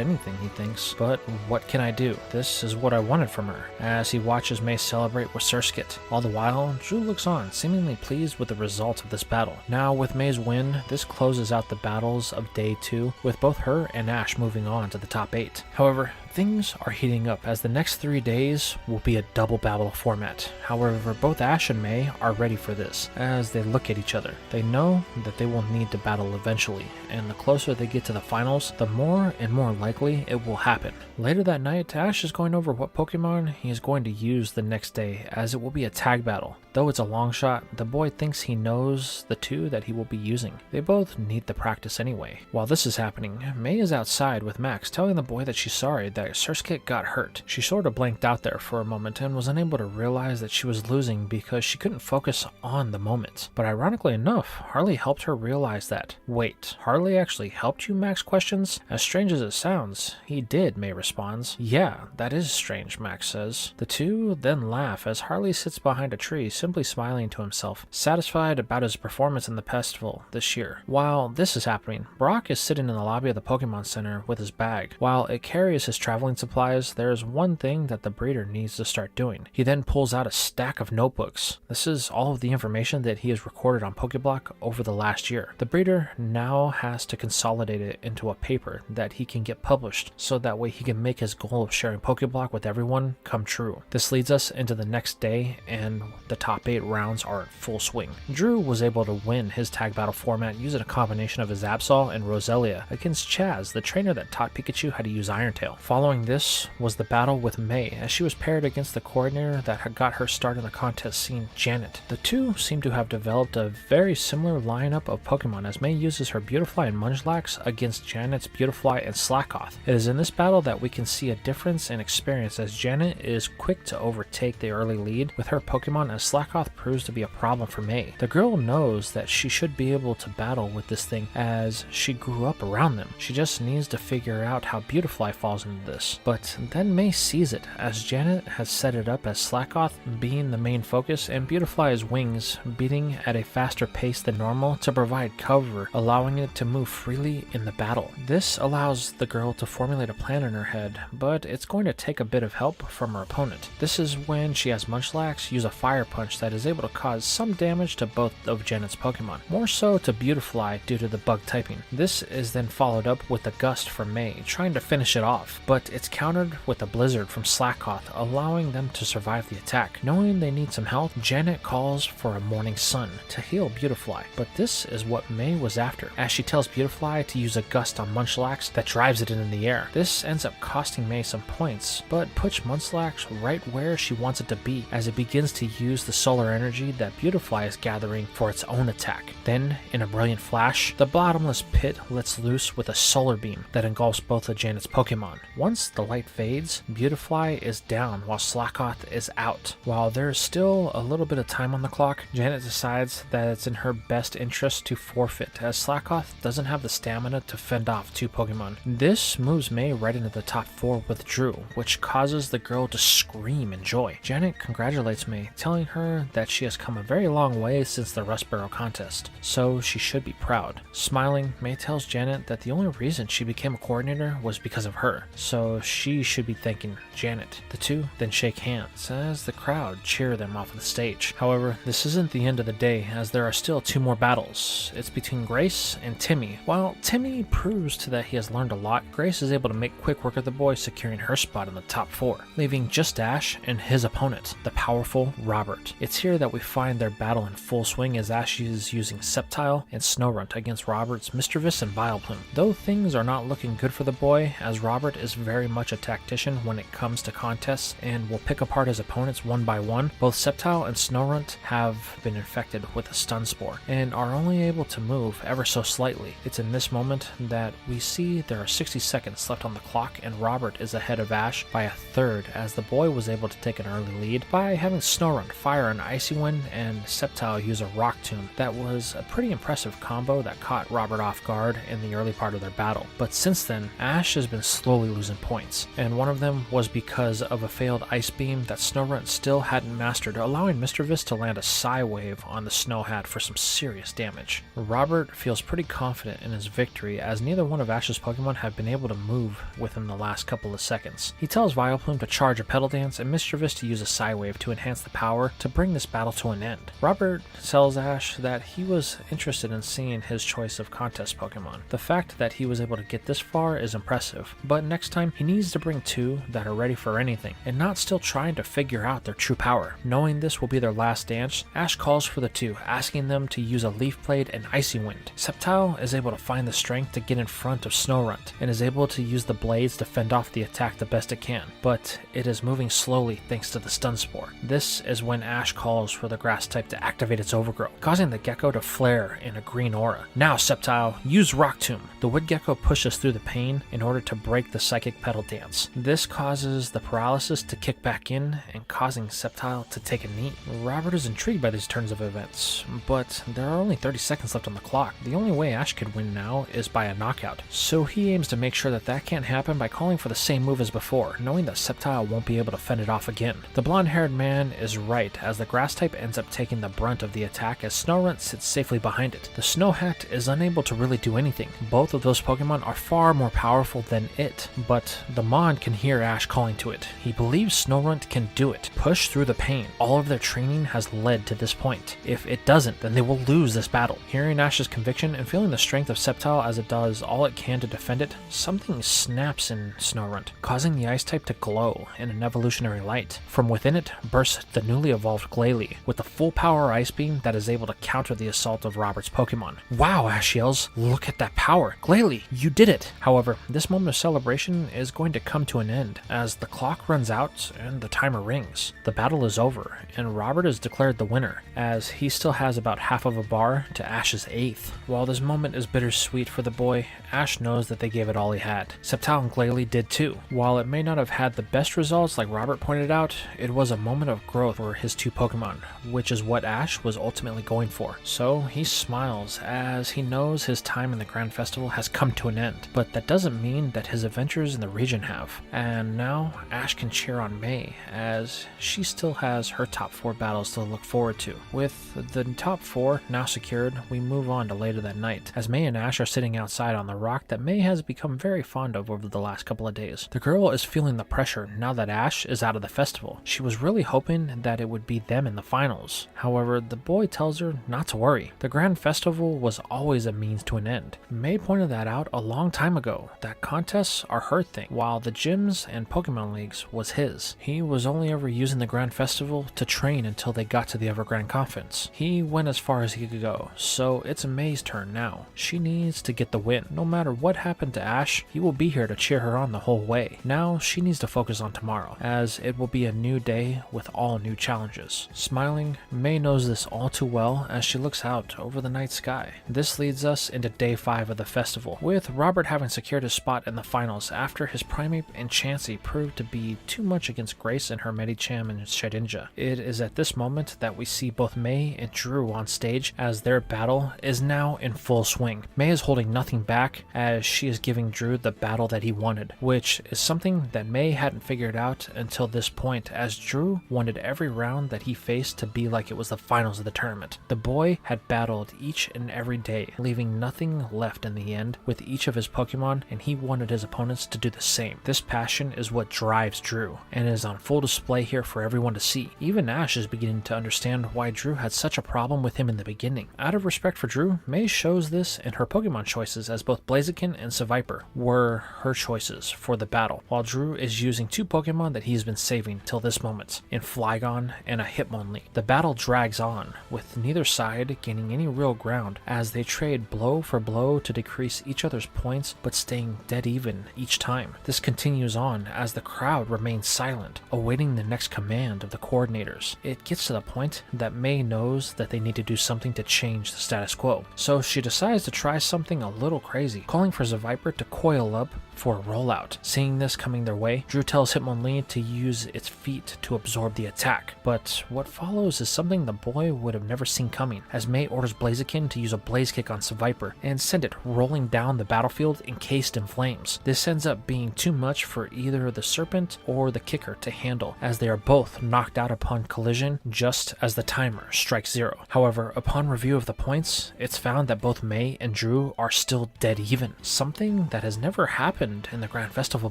anything, he thinks, but what can I do? This is what I wanted from her, as he watches May celebrate with Surskit. All the while, Drew looks on, seemingly pleased with the result of this battle. Now, with May's win, this closes out the battles of day 2, with both her and Ash moving on to the top 8. However, things are heating up as the next 3 days will be a double battle format. However, both Ash and May are ready for this as they look at each other. They know that they will need to battle eventually, and the closer they get to the finals, the more and more likely it will happen. Later that night, Ash is going over what Pokemon he is going to use the next day, as it will be a tag battle. Though it's a long shot, the boy thinks he knows the 2 that he will be using. They both need the practice anyway. While this is happening, May is outside with Max, telling the boy that she's sorry that Surskit got hurt. She sort of blanked out there for a moment and was unable to realize that she was losing because she couldn't focus on the moment. But ironically enough, Harley helped her realize that. Wait, Harley actually helped you? Max questions. As strange as it sounds, he did, May responds. Yeah, that is strange, Max says. The 2 then laugh as Harley sits behind a tree, simply smiling to himself, satisfied about his performance in the festival this year. While this is happening, Brock is sitting in the lobby of the Pokemon Center with his bag. While it carries his traveling supplies, there is one thing that the breeder needs to start doing. He then pulls out a stack of notebooks. This is all of the information that he has recorded on Pokeblock over the last year. The breeder now has to consolidate it into a paper that he can get published, so that way he can make his goal of sharing Pokeblock with everyone come true. This leads us into the next day, and the top 8 rounds are in full swing. Drew was able to win his tag battle format using a combination of his Absol and Roselia against Chaz, the trainer that taught Pikachu how to use Iron Tail. Following Following this was the battle with May, as she was paired against the coordinator that had got her start in the contest scene, Janet. The two seem to have developed a very similar lineup of Pokemon, as May uses her Beautifly and Munchlax against Janet's Beautifly and Slackoth. It is in this battle that we can see a difference in experience, as Janet is quick to overtake the early lead with her Pokemon, as Slackoth proves to be a problem for May. The girl knows that she should be able to battle with this thing as she grew up around them. She just needs to figure out how Beautifly falls into this. But then May sees it, as Janet has set it up as Slackoth being the main focus and Beautifly's wings beating at a faster pace than normal to provide cover, allowing it to move freely in the battle. This allows the girl to formulate a plan in her head, but it's going to take a bit of help from her opponent. This is when she has Munchlax use a Fire Punch that is able to cause some damage to both of Janet's Pokemon, more so to Beautifly due to the bug typing. This is then followed up with a Gust from May, trying to finish it off, but it's countered with a Blizzard from Slackoth, allowing them to survive the attack. Knowing they need some help, Janet calls for a Morning Sun to heal Beautifly, but this is what May was after, as she tells Beautifly to use a Gust on Munchlax that drives it into the air. This ends up costing May some points, but puts Munchlax right where she wants it to be, as it begins to use the solar energy that Beautifly is gathering for its own attack. Then, in a brilliant flash, the bottomless pit lets loose with a solar beam that engulfs both of Janet's Pokemon. Once the light fades, Beautifly is down while Slackoth is out. While there is still a little bit of time on the clock, Janet decides that it's in her best interest to forfeit, as Slackoth doesn't have the stamina to fend off two Pokemon. This moves May right into the top 4 with Drew, which causes the girl to scream in joy. Janet congratulates May, telling her that she has come a very long way since the Rust Barrel contest, so she should be proud. Smiling, May tells Janet that the only reason she became a coordinator was because of her, so she should be thanking Janet. The two then shake hands as the crowd cheer them off of the stage. However, this isn't the end of the day, as there are still 2 more battles. It's between Grace and Timmy. While Timmy proves that he has learned a lot, Grace is able to make quick work of the boy, securing her spot in the top 4, leaving just Ash and his opponent, the powerful Robert. It's here that we find their battle in full swing, as Ash is using Sceptile and Snorunt against Robert's Mischievous and Vileplume. Though things are not looking good for the boy, as Robert is very much a tactician when it comes to contests and will pick apart his opponents one by one, both Sceptile and Snorunt have been infected with a stun spore and are only able to move ever so slightly. It's in this moment that we see there are 60 seconds left on the clock, and Robert is ahead of Ash by a third, as the boy was able to take an early lead by having Snorunt fire an Icy Wind and Sceptile use a Rock Tomb. That was a pretty impressive combo that caught Robert off guard in the early part of their battle. But since then, Ash has been slowly losing points, and one of them was because of a failed Ice Beam that Snorunt still hadn't mastered, allowing Mischievous to land a Psy Wave on the Snow Hat for some serious damage. Robert feels pretty confident in his victory, as neither one of Ash's Pokemon have been able to move within the last couple of seconds. He tells Vileplume to charge a Petal Dance and Mischievous to use a Psy Wave to enhance the power to bring this battle to an end. Robert tells Ash that he was interested in seeing his choice of contest Pokemon. The fact that he was able to get this far is impressive, but next time he needs to bring 2 that are ready for anything and not still trying to figure out their true power. Knowing this will be their last dance, Ash calls for the 2, asking them to use a Leaf Blade and Icy Wind. Sceptile is able to find the strength to get in front of Snorunt and is able to use the blades to fend off the attack the best it can, but it is moving slowly thanks to the Stun Spore. This is when Ash calls for the Grass type to activate its Overgrowth, causing the Gecko to flare in a green aura. Now Sceptile, use Rock Tomb. The Wood Gecko pushes through the pain in order to break the Psychic Petal Dance. This causes the paralysis to kick back in and causing Sceptile to take a knee. Robert is intrigued by these turns of events, but there are only 30 seconds left on the clock. The only way Ash could win now is by a knockout, so he aims to make sure that that can't happen by calling for the same move as before, knowing that Sceptile won't be able to fend it off again. The blonde-haired man is right, as the Grass type ends up taking the brunt of the attack as Snorunt sits safely behind it. The Snow Hat is unable to really do anything. Both of those Pokemon are far more powerful than it, but the Mon can hear Ash calling to it. He believes Snorunt can do it, push through the pain. All of their training has led to this point. If it doesn't, then they will lose this battle. Hearing Ash's conviction and feeling the strength of Sceptile as it does all it can to defend it, something snaps in Snorunt, causing the Ice type to glow in an evolutionary light. From within it bursts the newly evolved Glalie, with the full power Ice Beam that is able to counter the assault of Robert's Pokemon. Wow, Ash yells, look at that power. Glalie, you did it! However, this moment of celebration season is going to come to an end as the clock runs out and the timer rings. The battle is over, and Robert is declared the winner, as he still has about half of a bar to Ash's 8th. While this moment is bittersweet for the boy, Ash knows that they gave it all he had. Sceptile and Glalie did too. While it may not have had the best results like Robert pointed out, it was a moment of growth for his two Pokemon, which is what Ash was ultimately going for. So he smiles as he knows his time in the Grand Festival has come to an end, but that doesn't mean that his adventures in the region have. And now Ash can cheer on May as she still has her top 4 battles to look forward to. With the top 4 now secured, we move on to later that night as May and Ash are sitting outside on the rock that May has become very fond of over the last couple of days. The girl is feeling the pressure now that Ash is out of the festival. She was really hoping that it would be them in the finals. However, the boy tells her not to worry. The Grand Festival was always a means to an end. May pointed that out a long time ago, that contests are her thing, while the gyms and Pokemon Leagues was his. He was only ever using the Grand Festival to train until they got to the Evergrande Conference. He went as far as he could go, so it's May's turn now. She needs to get the win. No matter what happened to Ash, he will be here to cheer her on the whole way. Now she needs to focus on tomorrow, as it will be a new day with all new challenges. Smiling, May knows this all too well as she looks out over the night sky. This leads us into day 5 of the festival, with Robert having secured his spot in the finals after his Primeape and Chansey proved to be too much against Grace and her Medicham and Shedinja. It is at this moment that we see both May and Drew on stage as their battle is now in full swing. May is holding nothing back as she is giving Drew the battle that he wanted, which is something that May hadn't figured out until this point, as Drew wanted every round that he faced to be like it was the finals of the tournament. The boy had battled each and every day, leaving nothing left in the end with each of his Pokemon, and he wanted his opponents to do the same. This passion is what drives Drew, and is on full display here for everyone to see. Even Ash is beginning to understand why Drew had such a problem with him in the beginning. Out of respect for Drew, May shows this in her Pokemon choices, as both Blaziken and Seviper were her choices for the battle, while Drew is using 2 Pokemon that he's been saving till this moment, in Flygon and a Hitmonlee. The battle drags on, with neither side gaining any real ground, as they trade blow for blow to decrease each other's points, but staying dead even each time. This continues on as the crowd remains silent, awaiting the next command of the coordinators. It gets to the point that May knows that they need to do something to change the status quo, so she decides to try something a little crazy, calling for Seviper to coil up for a rollout. Seeing this coming their way, Drew tells Hitmonlee to use its feet to absorb the attack, but what follows is something the boy would have never seen coming, as May orders Blaziken to use a Blaze Kick on Seviper and send it rolling down the battlefield encased in flames. This ends up being too much for either the Serpent or the Kicker to handle, as they are both knocked out upon collision just as the timer strikes 0. However, upon review of the points, it's found that both May and Drew are still dead even, something that has never happened in the Grand Festival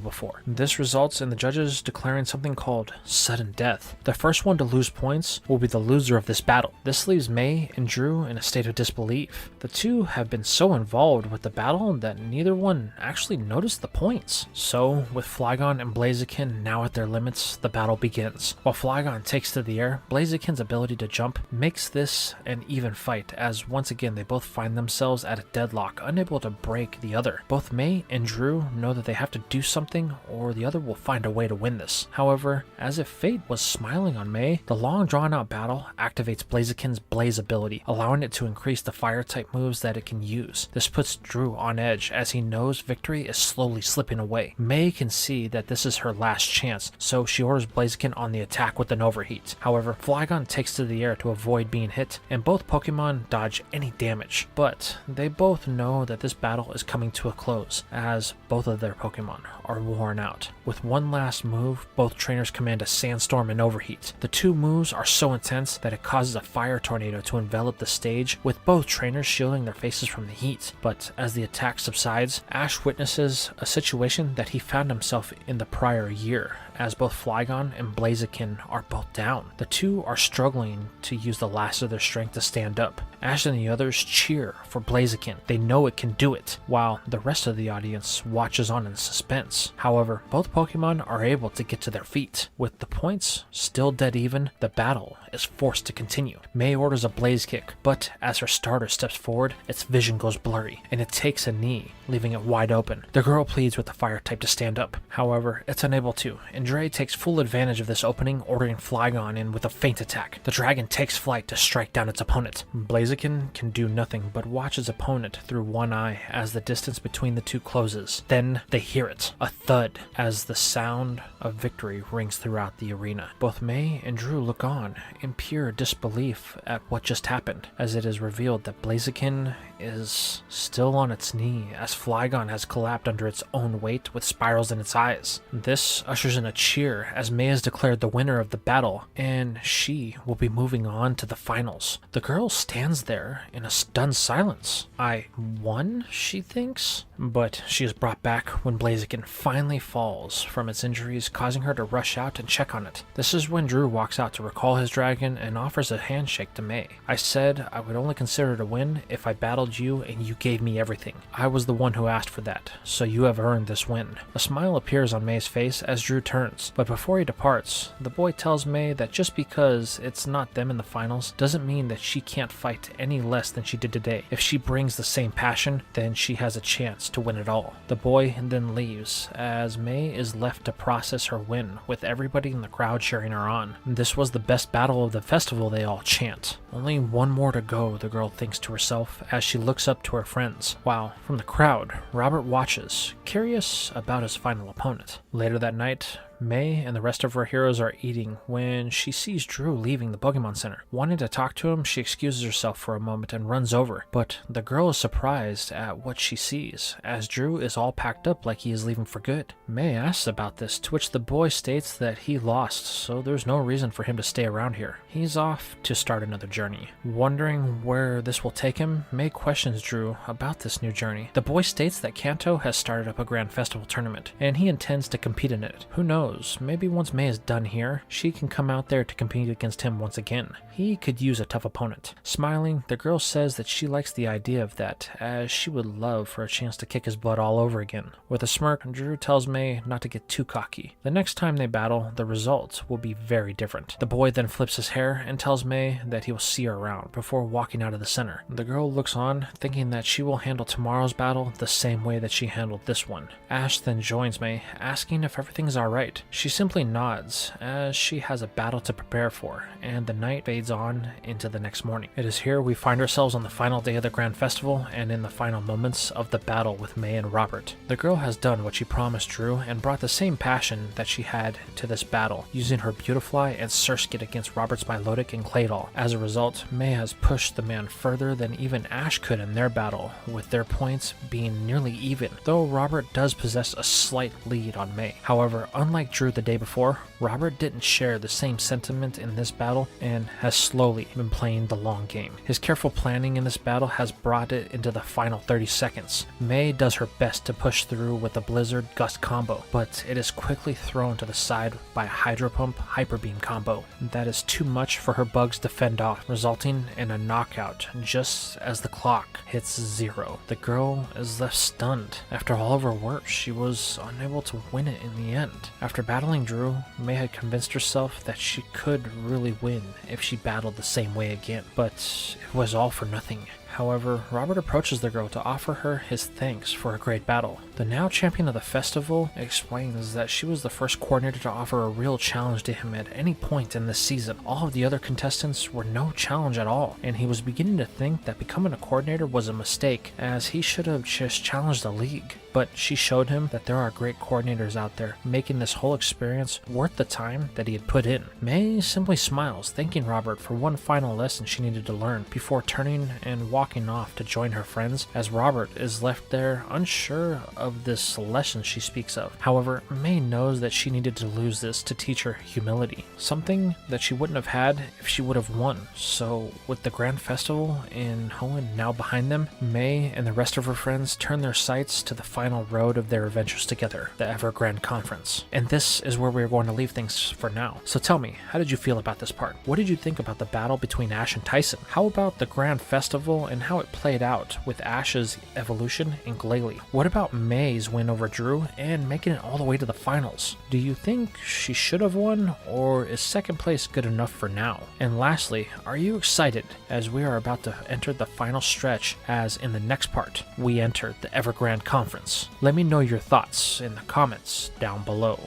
before. This results in the judges declaring something called sudden death. The first one to lose points will be the loser of this battle. This leaves May and Drew in a state of disbelief. The two have been so involved with the battle that neither one actually noticed the points. So, with Flygon and Blaziken now at their limits, the battle begins. While Flygon takes to the air, Blaziken's ability to jump makes this an even fight, as once again they both find themselves at a deadlock, unable to break the other. Both May and Drew know that they have to do something or the other will find a way to win this. However, as if fate was smiling on May, the long drawn out battle activates Blaziken's Blaze ability, allowing it to increase the fire type moves that it can use. This puts Drew on edge as he knows victory is slowly slipping away. May can see that this is her last chance, so she orders Blaziken on the attack with an overheat. However, Flygon takes to the air to avoid being hit, and both Pokemon dodge any damage, but they both know that this battle is coming to a close, as both of their Pokemon are worn out. With one last move, both trainers command a Sandstorm and Overheat. The two moves are so intense that it causes a fire tornado to envelop the stage, with both trainers shielding their faces from the heat. But as the attack subsides, Ash witnesses a situation that he found himself in the prior year, as both Flygon and Blaziken are both down. The two are struggling to use the last of their strength to stand up. Ash and the others cheer for Blaziken. They know it can do it, while the rest of the audience watches on in suspense. However, both Pokemon are able to get to their feet. With the points still dead even, the battle is forced to continue. May orders a Blaze Kick, but as her starter steps forward, its vision goes blurry, and it takes a knee, leaving it wide open. The girl pleads with the fire type to stand up. However, it's unable to, and Dre takes full advantage of this opening, ordering Flygon in with a feint attack. The dragon takes flight to strike down its opponent. Blaziken can do nothing but watch his opponent through one eye as the distance between the two closes. Then they hear it, a thud, as the sound of victory rings throughout the arena. Both May and Drew look on in pure disbelief at what just happened, as it is revealed that Blaziken is still on its knee as Flygon has collapsed under its own weight with spirals in its eyes. This ushers in a cheer as May is declared the winner of the battle, and she will be moving on to the finals. The girl stands there in a stunned silence. I won, she thinks, but she is brought back when Blaziken finally falls from its injuries, causing her to rush out and check on it. This is when Drew walks out to recall his dragon and offers a handshake to May. I said I would only consider it a win if I battled you and you gave me everything. I was the one who asked for that, so you have earned this win. A smile appears on May's face as Drew turns, but before he departs, the boy tells May that just because it's not them in the finals doesn't mean that she can't fight any less than she did today. If she brings the same passion, then she has a chance to win it all. The boy then leaves as May is left to process her win, with everybody in the crowd cheering her on. This was the best battle of the festival, they all chant. Only one more to go, the girl thinks to herself as she looks up to her friends, while from the crowd, Robert watches, curious about his final opponent. Later that night, May and the rest of her heroes are eating when she sees Drew leaving the Pokemon Center. Wanting to talk to him, she excuses herself for a moment and runs over, but the girl is surprised at what she sees, as Drew is all packed up like he is leaving for good. May asks about this, to which the boy states that he lost, so there's no reason for him to stay around here. He's off to start another journey. Wondering where this will take him, May questions Drew about this new journey. The boy states that Kanto has started up a grand festival tournament, and he intends to compete in it. Who knows? Maybe once May is done here, she can come out there to compete against him once again. He could use a tough opponent. Smiling, the girl says that she likes the idea of that, as she would love for a chance to kick his butt all over again. With a smirk, Drew tells May not to get too cocky. The next time they battle, the result will be very different. The boy then flips his hair and tells May that he will see her around before walking out of the center. The girl looks on, thinking that she will handle tomorrow's battle the same way that she handled this one. Ash then joins May, asking if everything's alright. She simply nods, as she has a battle to prepare for, and the night fades on into the next morning. It is here we find ourselves on the final day of the Grand Festival, and in the final moments of the battle with May and Robert. The girl has done what she promised Drew, and brought the same passion that she had to this battle, using her Beautifly and Surskit against Robert's Milotic and Claydol. As a result, May has pushed the man further than even Ash could in their battle, with their points being nearly even, though Robert does possess a slight lead on May. However, unlike Drew the day before, Robert didn't share the same sentiment in this battle and has slowly been playing the long game. His careful planning in this battle has brought it into the final 30 seconds. May does her best to push through with a Blizzard Gust combo, but it is quickly thrown to the side by a Hydro Pump Hyper Beam combo. That is too much for her bugs to fend off, resulting in a knockout just as the clock hits 0. The girl is left stunned. After all of her work, she was unable to win it in the end. After battling Drew, May had convinced herself that she could really win if she battled the same way again, but it was all for nothing. However, Robert approaches the girl to offer her his thanks for a great battle. The now champion of the festival explains that she was the first coordinator to offer a real challenge to him at any point in this season. All of the other contestants were no challenge at all, and he was beginning to think that becoming a coordinator was a mistake, as he should have just challenged the league. But she showed him that there are great coordinators out there, making this whole experience worth the time that he had put in. May simply smiles, thanking Robert for one final lesson she needed to learn, before turning and walking walking off to join her friends as Robert is left there unsure of this lesson she speaks of. However, May knows that she needed to lose this to teach her humility, something that she wouldn't have had if she would have won. So with the Grand Festival in Hoenn now behind them, May and the rest of her friends turn their sights to the final road of their adventures together, the Evergrande Conference. And this is where we're going to leave things for now. So tell me, how did you feel about this part? What did you think about the battle between Ash and Tyson? How about the Grand Festival and how it played out with Ash's evolution in Glalie? What about May's win over Drew and making it all the way to the finals? Do you think she should have won, or is second place good enough for now? And lastly, are you excited as we are about to enter the final stretch, as in the next part we enter the Evergrande Conference? Let me know your thoughts in the comments down below.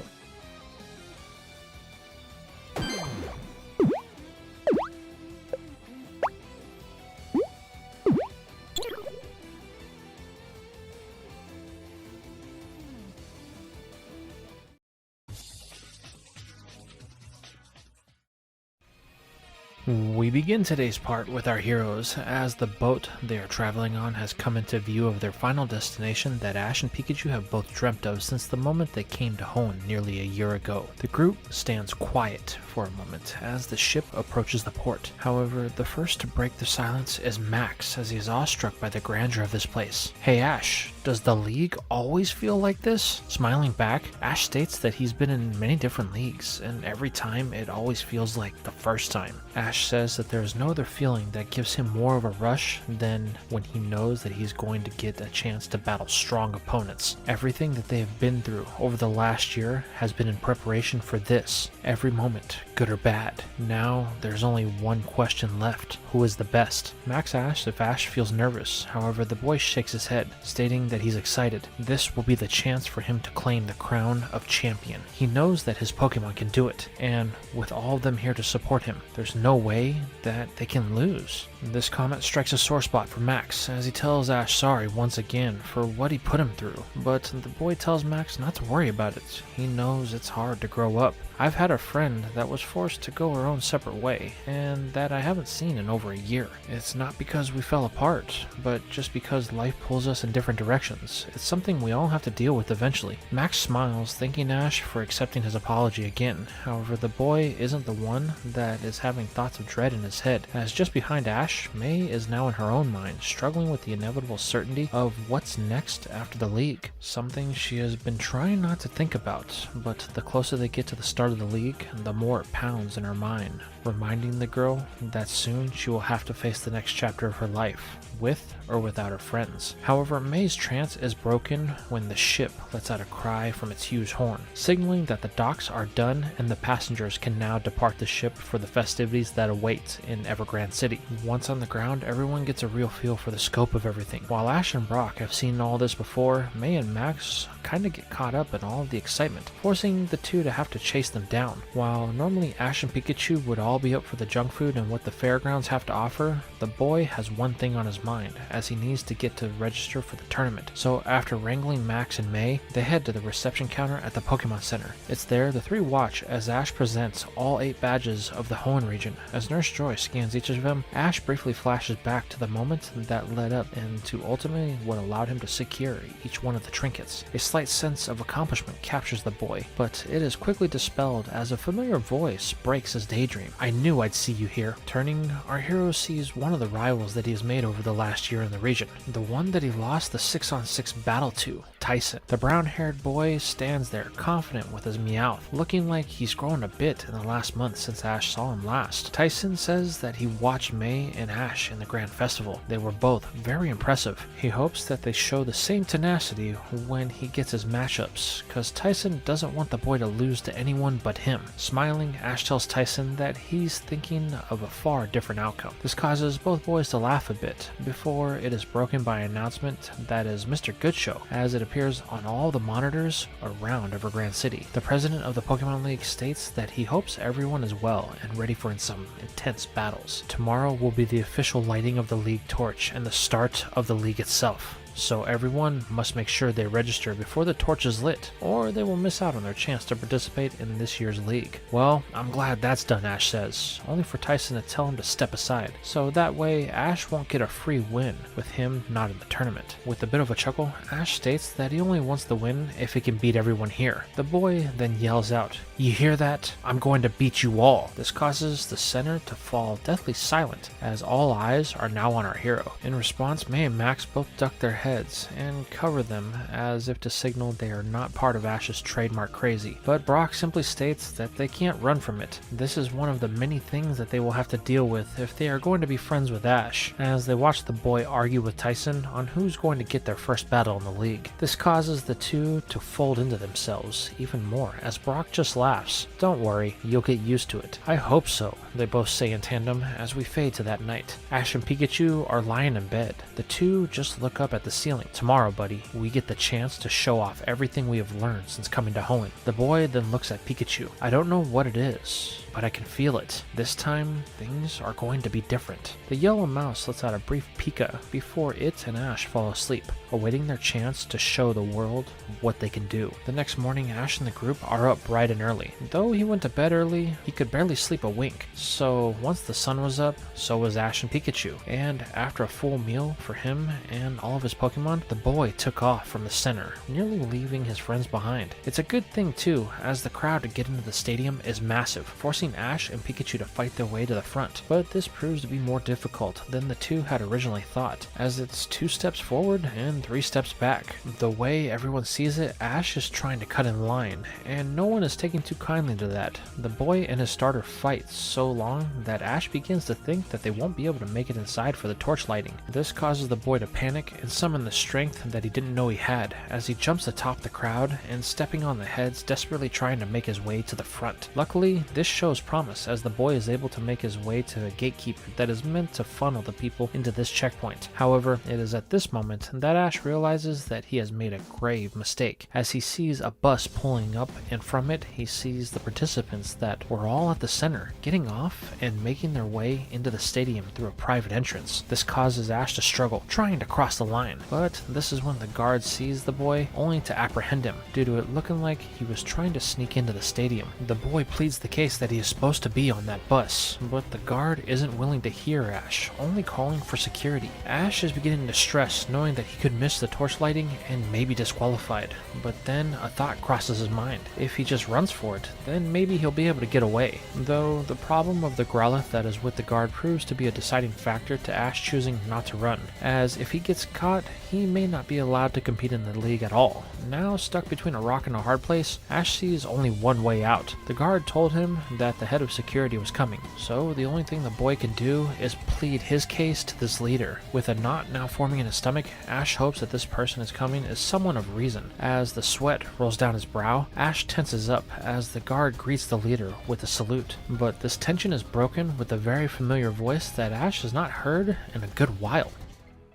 We begin today's part with our heroes as the boat they are traveling on has come into view of their final destination that Ash and Pikachu have both dreamt of since the moment they came to Hoenn nearly a year ago. The group stands quiet for a moment as the ship approaches the port. However, the first to break the silence is Max as he is awestruck by the grandeur of this place. Hey Ash, does the league always feel like this? Smiling back, Ash states that he's been in many different leagues, and every time it always feels like the first time. Ash says that there is no other feeling that gives him more of a rush than when he knows that he's going to get a chance to battle strong opponents. Everything that they have been through over the last year has been in preparation for this. Every moment, good or bad. Now, there's only one question left. Who is the best? Max asks if Ash feels nervous. However, the boy shakes his head, stating that he's excited. This will be the chance for him to claim the crown of champion. He knows that his Pokemon can do it, and with all of them here to support him, there's no way that they can lose. This comment strikes a sore spot for Max as he tells Ash sorry once again for what he put him through, but the boy tells Max not to worry about it. He knows it's hard to grow up. I've had a friend that was forced to go her own separate way, and that I haven't seen in over a year. It's not because we fell apart, but just because life pulls us in different directions. It's something we all have to deal with eventually. Max smiles, thanking Ash for accepting his apology again. However, the boy isn't the one that is having thoughts of dread in his head, as just behind Ash, May is now in her own mind, struggling with the inevitable certainty of what's next after the league. Something she has been trying not to think about, but the closer they get to the start of the league, the more it pounds in her mind, reminding the girl that soon she will have to face the next chapter of her life, with or without her friends. However, May's trance is broken when the ship lets out a cry from its huge horn, signaling that the docks are done and the passengers can now depart the ship for the festivities that await in Evergrande City. Once on the ground, everyone gets a real feel for the scope of everything. While Ash and Brock have seen all this before, May and Max kind of get caught up in all of the excitement, forcing the two to have to chase them down. While normally Ash and Pikachu would all be up for the junk food and what the fairgrounds have to offer, the boy has one thing on his mind, as he needs to get to register for the tournament. So after wrangling Max and May, they head to the reception counter at the Pokemon Center. It's there the three watch as Ash presents all 8 badges of the Hoenn region. As Nurse Joy scans each of them, Ash briefly flashes back to the moment that led up into ultimately what allowed him to secure each one of the trinkets. A slight sense of accomplishment captures the boy, but it is quickly dispelled as a familiar voice breaks his daydream. I knew I'd see you here. Turning, our hero sees one of the rivals that he has made over the last year in the region, the one that he lost the 6-on-6 battle to, Tyson. The brown-haired boy stands there confident with his Meowth, looking like he's grown a bit in the last month since Ash saw him last. Tyson says that he watched May and Ash in the Grand Festival. They were both very impressive. He hopes that they show the same tenacity when he gets his matchups, cause Tyson doesn't want the boy to lose to anyone but him. Smiling, Ash tells Tyson that he's thinking of a far different outcome. This causes both boys to laugh a bit, before it is broken by an announcement that is Mr. Goodshow, as it appears on all the monitors around Evergrande City. The president of the Pokemon League states that he hopes everyone is well and ready for some intense battles. Tomorrow will be the official lighting of the league torch and the start of the league itself. so everyone must make sure they register before the torch is lit, or they will miss out on their chance to participate in this year's league. Well, I'm glad that's done, Ash says, only for Tyson to tell him to step aside, so that way Ash won't get a free win with him not in the tournament. With a bit of a chuckle, Ash states that he only wants the win if he can beat everyone here. The boy then yells out, "You hear that? I'm going to beat you all." This causes the center to fall deathly silent, as all eyes are now on our hero. In response, May and Max both duck their heads and cover them as if to signal they are not part of Ash's trademark crazy. But Brock simply states that they can't run from it. This is one of the many things that they will have to deal with if they are going to be friends with Ash, as they watch the boy argue with Tyson on who's going to get their first battle in the league. This causes the two to fold into themselves even more, as Brock just laughs. "Don't worry, you'll get used to it." "I hope so," they both say in tandem as we fade to that night. Ash and Pikachu are lying in bed. The two just look up at the ceiling. "Tomorrow, buddy, we get the chance to show off everything we have learned since coming to Hoenn." The boy then looks at Pikachu. "I don't know what it is, but I can feel it. This time, things are going to be different." The yellow mouse lets out a brief pika before it and Ash fall asleep, awaiting their chance to show the world what they can do. The next morning, Ash and the group are up bright and early. Though he went to bed early, he could barely sleep a wink. So once the sun was up, so was Ash and Pikachu. And after a full meal for him and all of his Pokemon, the boy took off from the center, nearly leaving his friends behind. It's a good thing too, as the crowd to get into the stadium is massive, forcing Ash and Pikachu to fight their way to the front. But this proves to be more difficult than the two had originally thought, as it's 2 steps forward and 3 steps back. The way everyone sees it, Ash is trying to cut in line, and no one is taking too kindly to that. The boy and his starter fight so long that Ash begins to think that they won't be able to make it inside for the torch lighting. This causes the boy to panic and summon the strength that he didn't know he had, as he jumps atop the crowd and stepping on the heads, desperately trying to make his way to the front. Luckily, this shows promise, as the boy is able to make his way to a gatekeeper that is meant to funnel the people into this checkpoint. However, it is at this moment that Ash realizes that he has made a grave mistake, as he sees a bus pulling up, and from it he sees the participants that were all at the center getting off and making their way into the stadium through a private entrance. This causes Ash to struggle, trying to cross the line, but this is when the guard sees the boy, only to apprehend him, due to it looking like he was trying to sneak into the stadium. The boy pleads the case that he is supposed to be on that bus, but the guard isn't willing to hear Ash, only calling for security. Ash is beginning to stress, knowing that he could miss the torch lighting and may be disqualified, but then a thought crosses his mind. If he just runs for it, then maybe he'll be able to get away. Though the problem of the Growlithe that is with the guard proves to be a deciding factor to Ash choosing not to run, as if he gets caught, he may not be allowed to compete in the league at all. Now stuck between a rock and a hard place, Ash sees only one way out. The guard told him that the head of security was coming, so the only thing the boy can do is plead his case to this leader. With a knot now forming in his stomach, Ash hopes that this person is coming is someone of reason. As the sweat rolls down his brow, Ash tenses up as the guard greets the leader with a salute. But this tension is broken with a very familiar voice that Ash has not heard in a good while.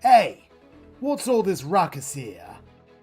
"Hey, what's all this ruckus here?"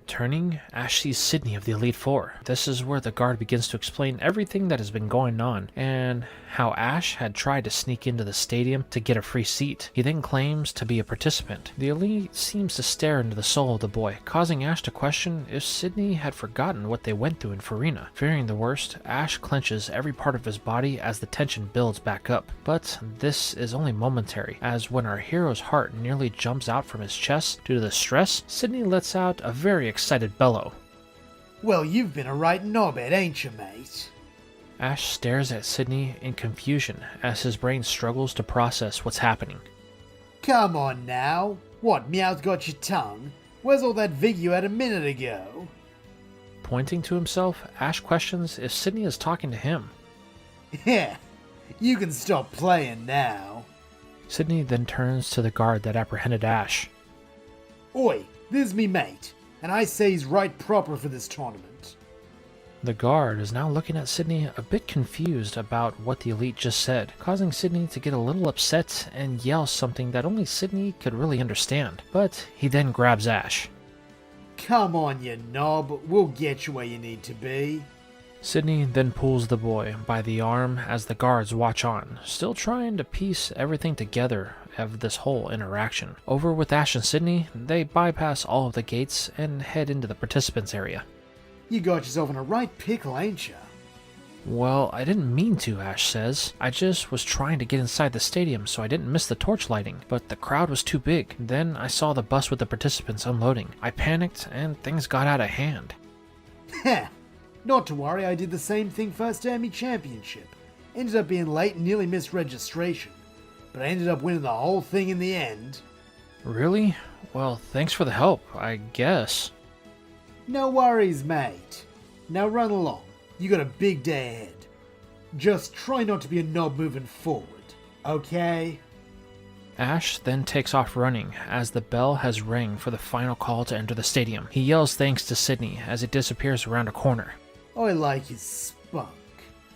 Turning, Ash sees Sydney of the Elite Four. This is where the guard begins to explain everything that has been going on, and how Ash had tried to sneak into the stadium to get a free seat. He then claims to be a participant. The Elite seems to stare into the soul of the boy, causing Ash to question if Sydney had forgotten what they went through in Farina. Fearing the worst, Ash clenches every part of his body as the tension builds back up. But this is only momentary, as when our hero's heart nearly jumps out from his chest due to the stress, Sydney lets out a very excited bellow. "Well, you've been a right knobhead, ain't you, mate?" Ash stares at Sydney in confusion as his brain struggles to process what's happening. "Come on now. What, Meowth got your tongue? Where's all that vig you had a minute ago?" Pointing to himself, Ash questions if Sydney is talking to him. "Yeah, you can stop playing now." Sydney then turns to the guard that apprehended Ash. "Oi, this's me mate, and I say he's right proper for this tournament." The guard is now looking at Sydney a bit confused about what the Elite just said, causing Sydney to get a little upset and yell something that only Sydney could really understand. But he then grabs Ash. "Come on, you knob, we'll get you where you need to be." Sydney then pulls the boy by the arm as the guards watch on, still trying to piece everything together of this whole interaction. Over with Ash and Sydney, they bypass all of the gates and head into the participants area. You got yourself in a right pickle, ain't ya? Well, I didn't mean to, Ash says. I just was trying to get inside the stadium so I didn't miss the torch lighting, but the crowd was too big. Then I saw the bus with the participants unloading. I panicked and things got out of hand. Heh. Not to worry, I did the same thing first day of my championship. Ended up being late and nearly missed registration. But I ended up winning the whole thing in the end. Really? Well, thanks for the help, I guess. No worries, mate. Now run along. You got a big day ahead. Just try not to be a knob moving forward, okay? Ash then takes off running as the bell has rang for the final call to enter the stadium. He yells thanks to Sydney as it disappears around a corner. I like his spunk.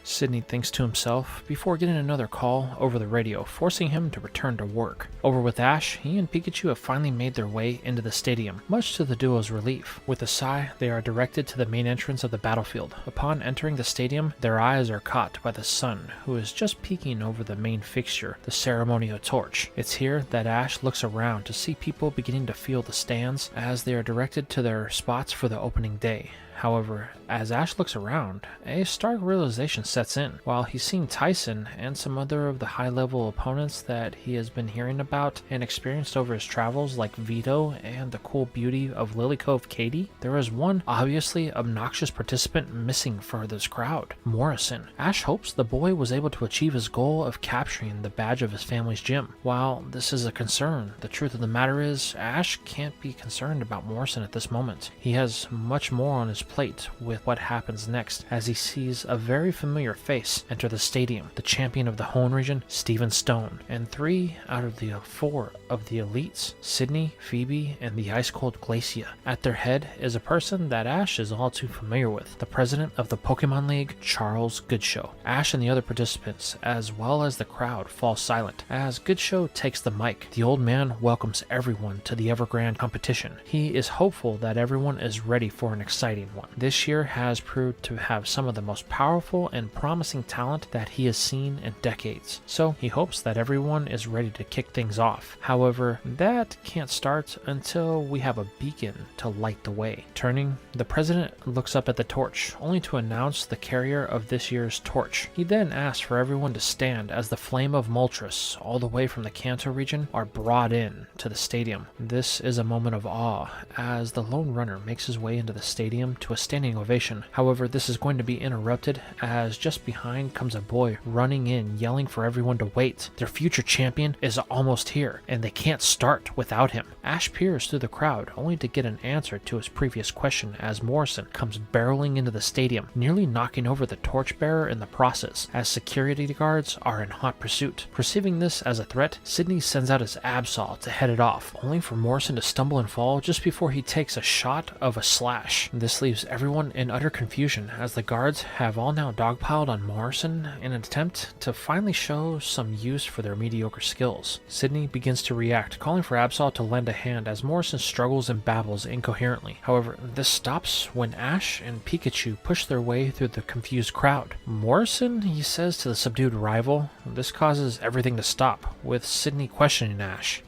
Sydney thinks to himself before getting another call over the radio, forcing him to return to work. Over with Ash, he and Pikachu have finally made their way into the stadium, much to the duo's relief. With a sigh, they are directed to the main entrance of the battlefield. Upon entering the stadium, their eyes are caught by the sun, who is just peeking over the main fixture, the ceremonial torch. It's here that Ash looks around to see people beginning to fill the stands as they are directed to their spots for the opening day. However, as Ash looks around, a stark realization sets in. While he's seen Tyson and some other of the high-level opponents that he has been hearing about and experienced over his travels like Vito and the cool beauty of Lily Cove Katie, there is one obviously obnoxious participant missing for this crowd, Morrison. Ash hopes the boy was able to achieve his goal of capturing the badge of his family's gym. While this is a concern, the truth of the matter is Ash can't be concerned about Morrison at this moment. He has much more on his plate with what happens next as he sees a very familiar face enter the stadium, the champion of the Hoenn region, Steven Stone, and 3 out of the 4 of the elites, Sydney, Phoebe, and the ice-cold Glacia. At their head is a person that Ash is all too familiar with, the president of the Pokémon League, Charles Goodshow. Ash and the other participants, as well as the crowd, fall silent as Goodshow takes the mic. The old man welcomes everyone to the Evergrande competition. He is hopeful that everyone is ready for an exciting one. This year has proved to have some of the most powerful and promising talent that he has seen in decades, so he hopes that everyone is ready to kick things off. However, that can't start until we have a beacon to light the way. Turning, the president looks up at the torch, only to announce the carrier of this year's torch. He then asks for everyone to stand as the flame of Moltres, all the way from the Kanto region, are brought in to the stadium. This is a moment of awe as the lone runner makes his way into the stadium to a standing ovation. However, this is going to be interrupted as just behind comes a boy running in, yelling for everyone to wait. Their future champion is almost here, and they can't start without him. Ash peers through the crowd, only to get an answer to his previous question as Morrison comes barreling into the stadium, nearly knocking over the torchbearer in the process, as security guards are in hot pursuit. Perceiving this as a threat, Sydney sends out his Absol to head it off, only for Morrison to stumble and fall just before he takes a shot of a slash. This leaves everyone in utter confusion as the guards have all now dogpiled on Morrison in an attempt to finally show some use for their mediocre skills. Sydney begins to react, calling for Absol to lend a hand as Morrison struggles and babbles incoherently. However, this stops when Ash and Pikachu push their way through the confused crowd. Morrison, he says to the subdued rival. This causes everything to stop, with Sydney questioning Ash.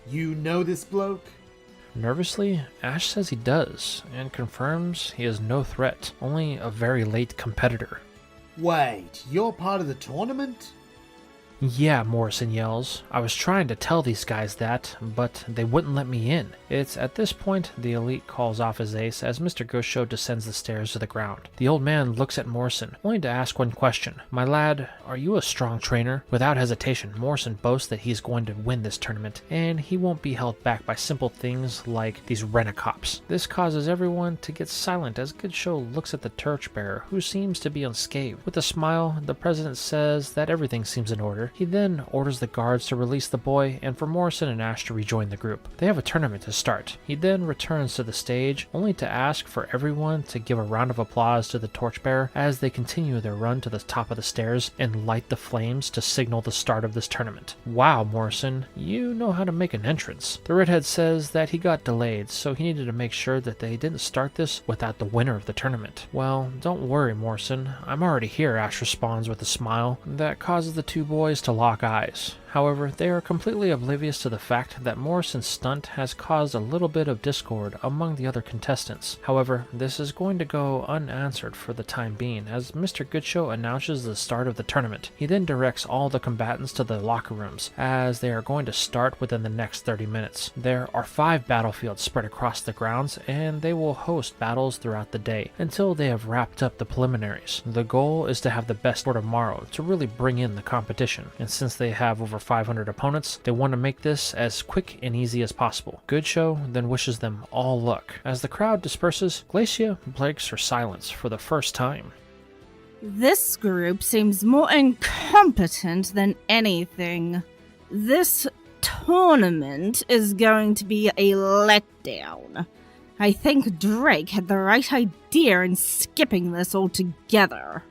You know this bloke? Nervously, Ash says he does, and confirms he is no threat, only a very late competitor. Wait, you're part of the tournament? Yeah, Morrison yells. I was trying to tell these guys that, but they wouldn't let me in. It's at this point the elite calls off his ace as Mr. Gosho descends the stairs to the ground. The old man looks at Morrison, only to ask one question. My lad, are you a strong trainer? Without hesitation, Morrison boasts that he's going to win this tournament, and he won't be held back by simple things like these rent-a-cops. This causes everyone to get silent as Goodshow looks at the torchbearer, who seems to be unscathed. With a smile, the president says that everything seems in order. He then orders the guards to release the boy and for Morrison and Ash to rejoin the group. They have a tournament to start. He then returns to the stage, only to ask for everyone to give a round of applause to the torchbearer as they continue their run to the top of the stairs and light the flames to signal the start of this tournament. Wow, Morrison, you know how to make an entrance. The redhead says that he got delayed, so he needed to make sure that they didn't start this without the winner of the tournament. Well, don't worry, Morrison. I'm already here, Ash responds with a smile that causes the two boys to lock eyes. However, they are completely oblivious to the fact that Morrison's stunt has caused a little bit of discord among the other contestants. However, this is going to go unanswered for the time being, as Mr. Goodshow announces the start of the tournament. He then directs all the combatants to the locker rooms, as they are going to start within the next 30 minutes. There are 5 battlefields spread across the grounds, and they will host battles throughout the day until they have wrapped up the preliminaries. The goal is to have the best for tomorrow to really bring in the competition, and since they have over 500 opponents, they want to make this as quick and easy as possible. Goodshow then wishes them all luck. As the crowd disperses, Glacia breaks her silence for the first time. This group seems more incompetent than anything. This tournament is going to be a letdown. I think Drake had the right idea in skipping this altogether.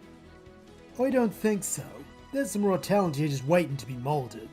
I don't think so. There's some raw talent here just waiting to be molded.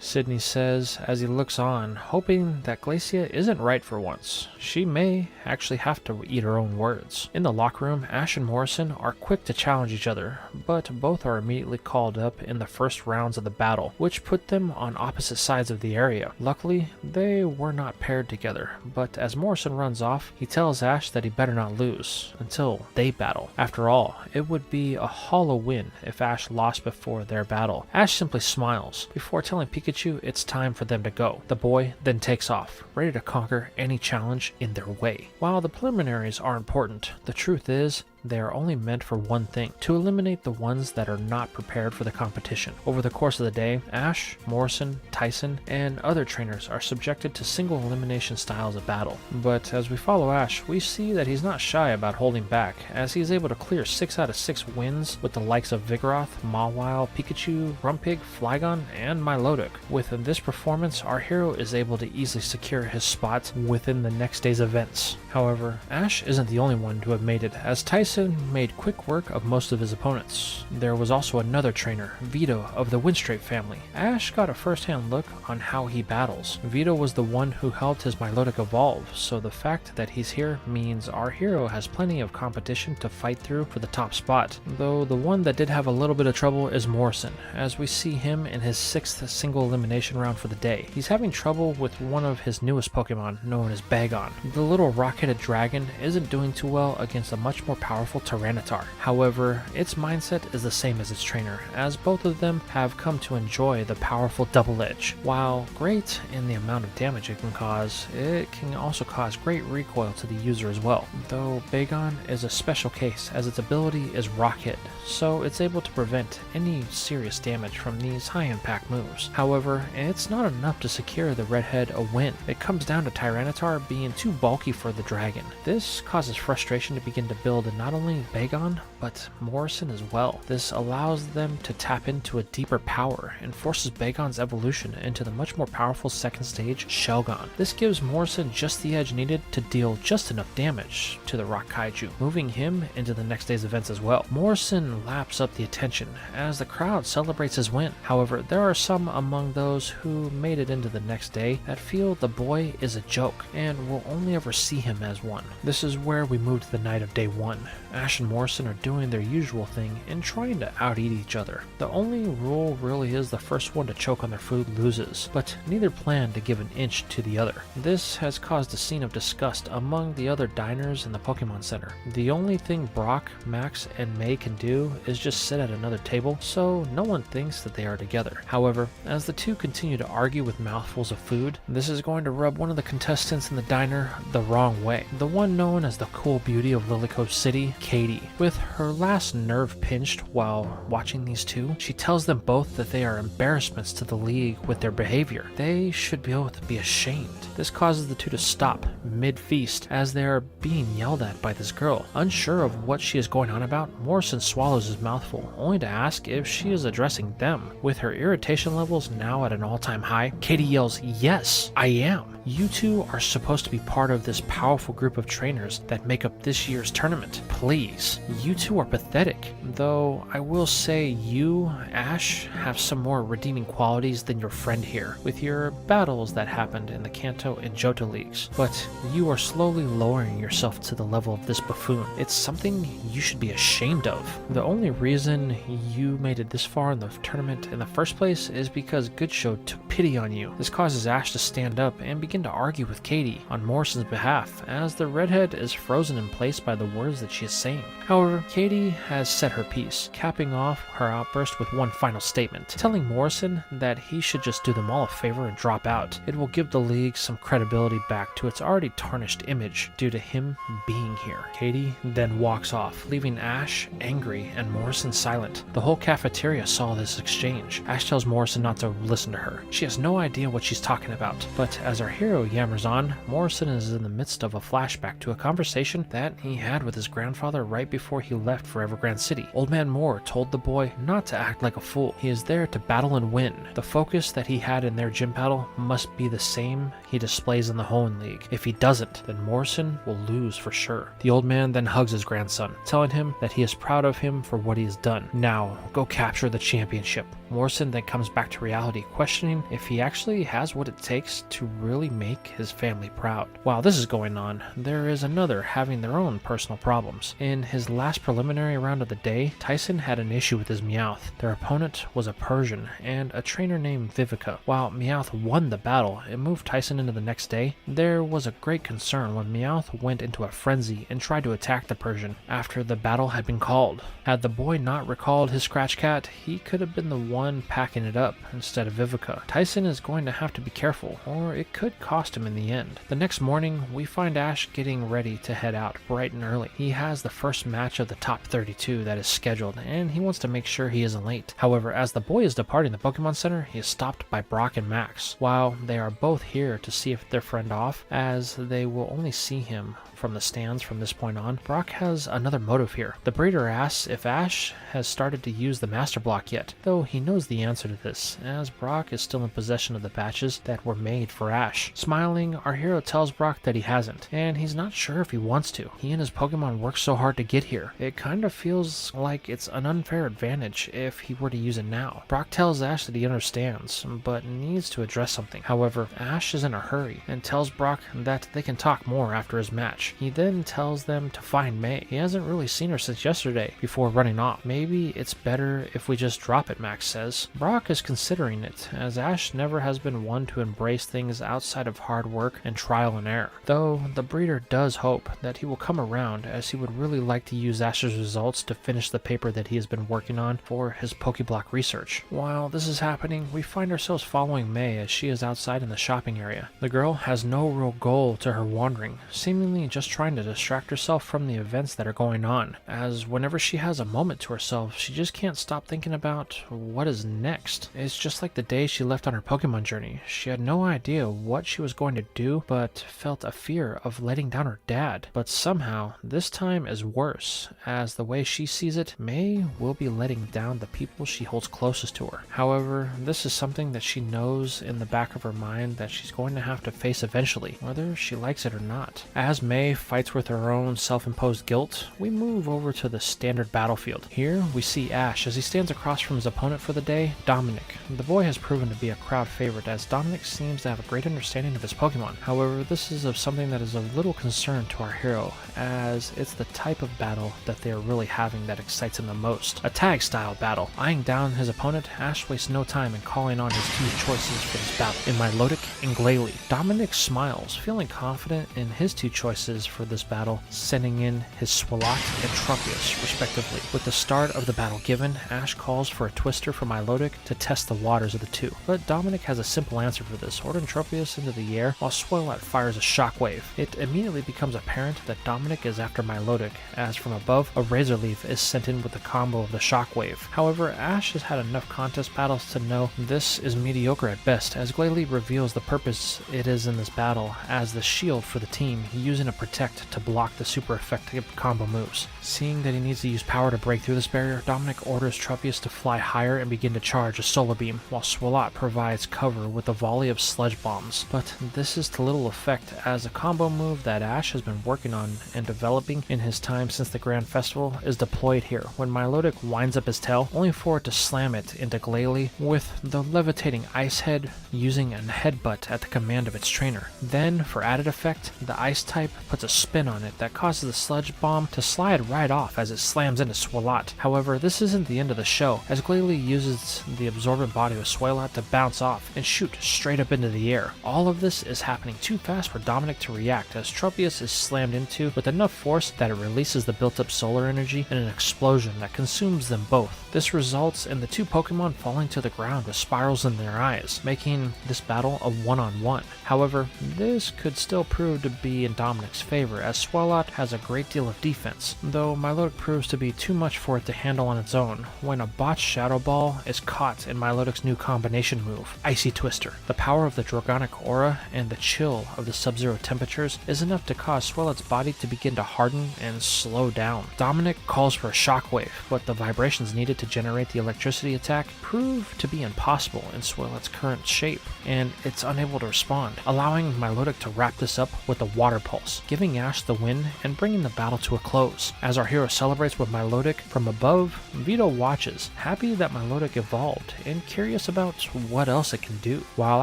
Sydney says as he looks on, hoping that Glacia isn't right for once. She may actually have to eat her own words. In the locker room, Ash and Morrison are quick to challenge each other, but both are immediately called up in the first rounds of the battle, which put them on opposite sides of the area. Luckily, they were not paired together, but as Morrison runs off, he tells Ash that he better not lose until they battle. After all, it would be a hollow win if Ash lost before their battle. Ash simply smiles before telling Pikachu it's time for them to go. The boy then takes off, ready to conquer any challenge in their way. While the preliminaries are important, the truth is they are only meant for one thing: to eliminate the ones that are not prepared for the competition. Over the course of the day, Ash, Morrison, Tyson, and other trainers are subjected to single elimination styles of battle. But as we follow Ash, we see that he's not shy about holding back, as he is able to clear 6 out of 6 wins with the likes of Vigoroth, Mawile, Pikachu, Grumpig, Flygon, and Milotic. With this performance, our hero is able to easily secure his spot within the next day's events. However, Ash isn't the only one to have made it, as Tyson made quick work of most of his opponents. There was also another trainer, Vito of the Winstrape family. Ash got a first-hand look on how he battles. Vito was the one who helped his Milotic evolve, so the fact that he's here means our hero has plenty of competition to fight through for the top spot. Though the one that did have a little bit of trouble is Morrison, as we see him in his 6th single elimination round for the day. He's having trouble with one of his newest Pokemon, known as Bagon. The little rock-headed dragon isn't doing too well against a much more powerful Tyranitar. However, its mindset is the same as its trainer, as both of them have come to enjoy the powerful Double Edge. While great in the amount of damage it can cause, it can also cause great recoil to the user as well. Though Bagon is a special case, as its ability is Rock Hit, so it's able to prevent any serious damage from these high-impact moves. However, it's not enough to secure the Redhead a win. It comes down to Tyranitar being too bulky for the dragon. This causes frustration to begin to build in not only Bagon, but Morrison as well. This allows them to tap into a deeper power and forces Bagon's evolution into the much more powerful second stage, Shelgon. This gives Morrison just the edge needed to deal just enough damage to the Rock Kaiju, moving him into the next day's events as well. Morrison laps up the attention as the crowd celebrates his win. However, there are some among those who made it into the next day that feel the boy is a joke and will only ever see him as one. This is where we move to the night of day 1. Ash and Morrison are doing their usual thing and trying to out-eat each other. The only rule really is the first one to choke on their food loses, but neither plan to give an inch to the other. This has caused a scene of disgust among the other diners in the Pokemon Center. The only thing Brock, Max, and May can do is just sit at another table, so no one thinks that they are together. However, as the two continue to argue with mouthfuls of food, this is going to rub one of the contestants in the diner the wrong way. The one known as the cool beauty of Lilycove City, Katie. With her last nerve pinched while watching these two, she tells them both that they are embarrassments to the league with their behavior. They should both be ashamed. This causes the two to stop mid-feast as they are being yelled at by this girl. Unsure of what she is going on about, Morrison swallows his mouthful, only to ask if she is addressing them. With her irritation levels now at an all-time high, Katie yells, "Yes, I am." You two are supposed to be part of this powerful group of trainers that make up this year's tournament. Please, you two are pathetic. Though I will say you, Ash, have some more redeeming qualities than your friend here, with your battles that happened in the Kanto and Johto leagues. But you are slowly lowering yourself to the level of this buffoon. It's something you should be ashamed of. The only reason you made it this far in the tournament in the first place is because Goodshow took pity on you. This causes Ash to stand up and begin to argue with Katie on Morrison's behalf, as the redhead is frozen in place by the words that she is saying. However, Katie has said her piece, capping off her outburst with one final statement, telling Morrison that he should just do them all a favor and drop out. It will give the league some credibility back to its already tarnished image due to him being here. Katie then walks off, leaving Ash angry and Morrison silent. The whole cafeteria saw this exchange. Ash tells Morrison not to listen to her. She has no idea what she's talking about. But as our hero yammers on, Morrison is in the midst of a flashback to a conversation that he had with his grandfather right before he left for Evergrande City. Old Man Moore told the boy not to act like a fool. He is there to battle and win. The focus that he had in their gym battle must be the same he displays in the Hoenn League. If he doesn't, then Morrison will lose for sure. The old man then hugs his grandson, telling him that he is proud of him for what he has done. Now, go capture the championship. Morrison then comes back to reality, questioning if he actually has what it takes to really make his family proud. While this is going on, there is another having their own personal problems. In his last preliminary round of the day, Tyson had an issue with his Meowth. Their opponent was a Persian and a trainer named Vivica. While Meowth won the battle and moved Tyson into the next day, there was a great concern when Meowth went into a frenzy and tried to attack the Persian after the battle had been called. Had the boy not recalled his scratch cat, he could have been the one packing it up instead of Vivica. Tyson is going to have to be careful, or it could cost him in the end. The next morning, we find Ash getting ready to head out bright and early. He has the first match of the top 32 that is scheduled, and he wants to make sure he isn't late. However, as the boy is departing the Pokemon Center, he is stopped by Brock and Max. While they are both here to see if their friend off, as they will only see him from the stands from this point on, Brock has another motive here. The breeder asks if Ash has started to use the Master Block yet, though he knows the answer to this, as Brock is still in possession of the patches that were made for Ash. Smiling, our hero tells Brock that he hasn't, and he's not sure if he wants to. He and his Pokemon worked so hard to get here. It kind of feels like it's an unfair advantage if he were to use it now. Brock tells Ash that he understands, but needs to address something. However, Ash is in a hurry and tells Brock that they can talk more after his match. He then tells them to find May. He hasn't really seen her since yesterday before running off. Maybe it's better if we just drop it, Max says. Brock is considering it, as Ash never has been one to embrace things outside of hard work and trial and error. Though the breeder does hope that he will come around, as he would really like to use Ash's results to finish the paper that he has been working on for his Pokeblock research. While this is happening, we find ourselves following May as she is outside in the shopping area. The girl has no real goal to her wandering, seemingly just trying to distract herself from the events that are going on, as whenever she has a moment to herself, she just can't stop thinking about what is next. It's just like the day she left on her Pokemon journey. She had no idea what she was going to do, but felt a fear of letting down her dad. But somehow, this time is worse, as the way she sees it, May will be letting down the people she holds closest to her. However, this is something that she knows in the back of her mind that she's going to have to face eventually, whether she likes it or not. As May fights with her own self-imposed guilt, we move over to the standard battlefield. Here, we see Ash as he stands across from his opponent for the day, Dominic. The boy has proven to be a crowd favorite, as Dominic seems to have a great understanding of his Pokemon. However, this is of something that is of little concern to our hero, as it's the type of battle that they are really having that excites him the most. A tag-style battle. Eyeing down his opponent, Ash wastes no time in calling on his two choices for this battle, in Milotic and Glalie. Dominic smiles, feeling confident in his two choices for this battle, sending in his Swalot and Tropius, respectively. With the start of the battle given, Ash calls for a Twister for Milotic to test the waters of the two. But Dominic has a simple answer for this, ordering Tropius into the air while Swalot fires a shockwave. It immediately becomes apparent that Dominic is after Milotic, as from above, a Razor Leaf is sent in with the combo of the shockwave. However, Ash has had enough contest battles to know this is mediocre at best, as Glalie reveals the purpose it is in this battle as the shield for the team, using a Protect to block the super effective combo moves. Seeing that he needs to use power to break through this barrier, Dominic orders Tropius to fly higher and begin to charge a solar beam, while Swalot provides cover with a volley of sludge bombs. But this is to little effect, as a combo move that Ash has been working on and developing in his time since the Grand Festival is deployed here, when Milotic winds up his tail, only for it to slam it into Glalie with the levitating ice head using a headbutt at the command of its trainer. Then, for added effect, the ice type puts a spin on it that causes the sludge bomb to slide right off as it slams into Swalot. However, this isn't the end of the show, as Glalie uses the absorbent body of Swalot to bounce off and shoot straight up into the air. All of this is happening too fast for Dominic to react, as Tropius is slammed into with enough force that it releases the built-up solar energy in an explosion that consumes them both. This results in the two Pokemon falling to the ground with spirals in their eyes, making this battle a one-on-one. However, this could still prove to be in Dominic's favor, as Swalot has a great deal of defense, though Milotic proves to be too much for it to handle on its own when a botched Shadow Ball is caught in Milotic's new combination move, Icy Twister. The power of the Dragonic Aura and the chill of the Sub-Zero temperatures is enough to cause Swalot's body to begin to harden and slow down. Dominic calls for a shockwave, but the vibrations needed to generate the electricity attack prove to be impossible in Swalot's current shape, and it's unable to respond, allowing Milotic to wrap this up with a Water Pulse, giving Ash the win and bringing the battle to a close. As our hero celebrates with Milotic from above, Vito watches, happy that Milotic evolved and curious about what else it can do. While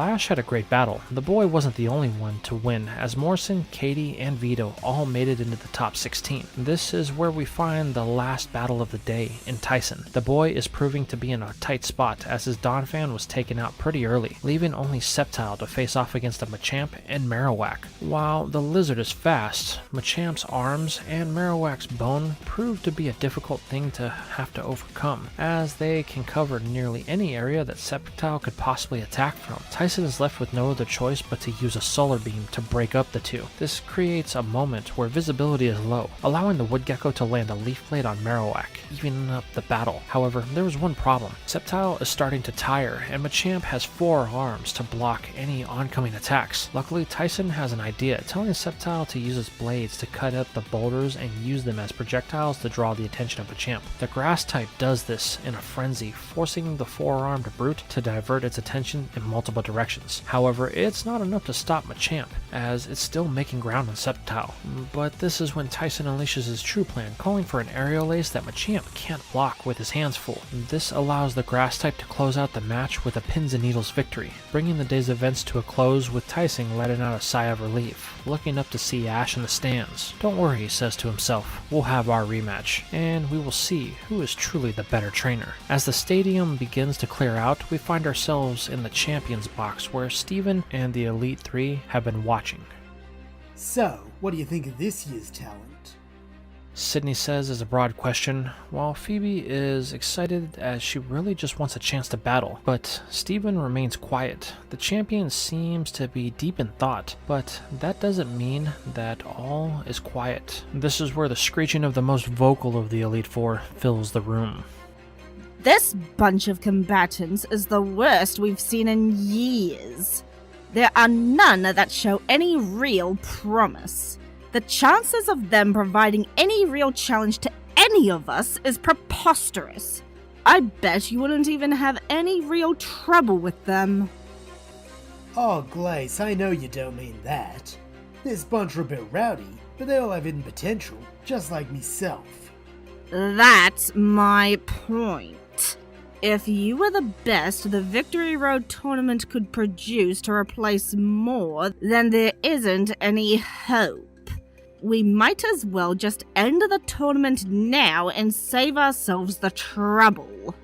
Ash had a great battle, the boy wasn't the only one to win, as Morrison, Katie, and Vito all made it into the top 16. This is where we find the last battle of the day in Tyson. The boy is proving to be in a tight spot, as his Donphan was taken out pretty early, leaving only Sceptile to face off against a Machamp and Marowak. While the lizard is fast, Machamp's arms and Marowak's bone prove to be a difficult thing to have to overcome, as they can cover nearly any area that Sceptile could possibly attack from. Tyson is left with no other choice but to use a solar beam to break up the two. This creates a moment where visibility is low, allowing the Woodgecko to land a Leaf Blade on Marowak, evening up the battle. However, there was one problem. Sceptile is starting to tire, and Machamp has 4 arms to block any oncoming attacks. Luckily, Tyson has an idea, telling Sceptile to use its blades to cut up the boulders and use them as projectiles to draw the attention of Machamp. The grass type does this in a frenzy, forcing the 4-armed brute to divert its attention in multiple directions. However, it's not enough to stop Machamp, as it's still making ground on Sceptile. But this is when Tyson unleashes his true plan, calling for an aerial ace that Machamp can't block with his hands full. This allows the grass type to close out the match with a pins and needles victory, bringing the day's events to a close with Tyson letting out a sigh of relief, looking up to see Ash in the stands. Don't worry, he says to himself, we'll have our rematch, and we will see who is truly the better trainer. As the stadium begins to clear out, we find ourselves in the champions box where Steven and the Elite Three have been watching. So, what do you think of this year's talent? Sydney says as a broad question, while Phoebe is excited as she really just wants a chance to battle. But Steven remains quiet. The champion seems to be deep in thought, but that doesn't mean that all is quiet. This is where the screeching of the most vocal of the Elite Four fills the room. This bunch of combatants is the worst we've seen in years. There are none that show any real promise. The chances of them providing any real challenge to any of us is preposterous. I bet you wouldn't even have any real trouble with them. Oh, Glace, I know you don't mean that. This bunch are a bit rowdy, but they all have hidden potential, just like myself. That's my point. If you were the best the Victory Road tournament could produce to replace more, then there isn't any hope. We might as well just end the tournament now and save ourselves the trouble.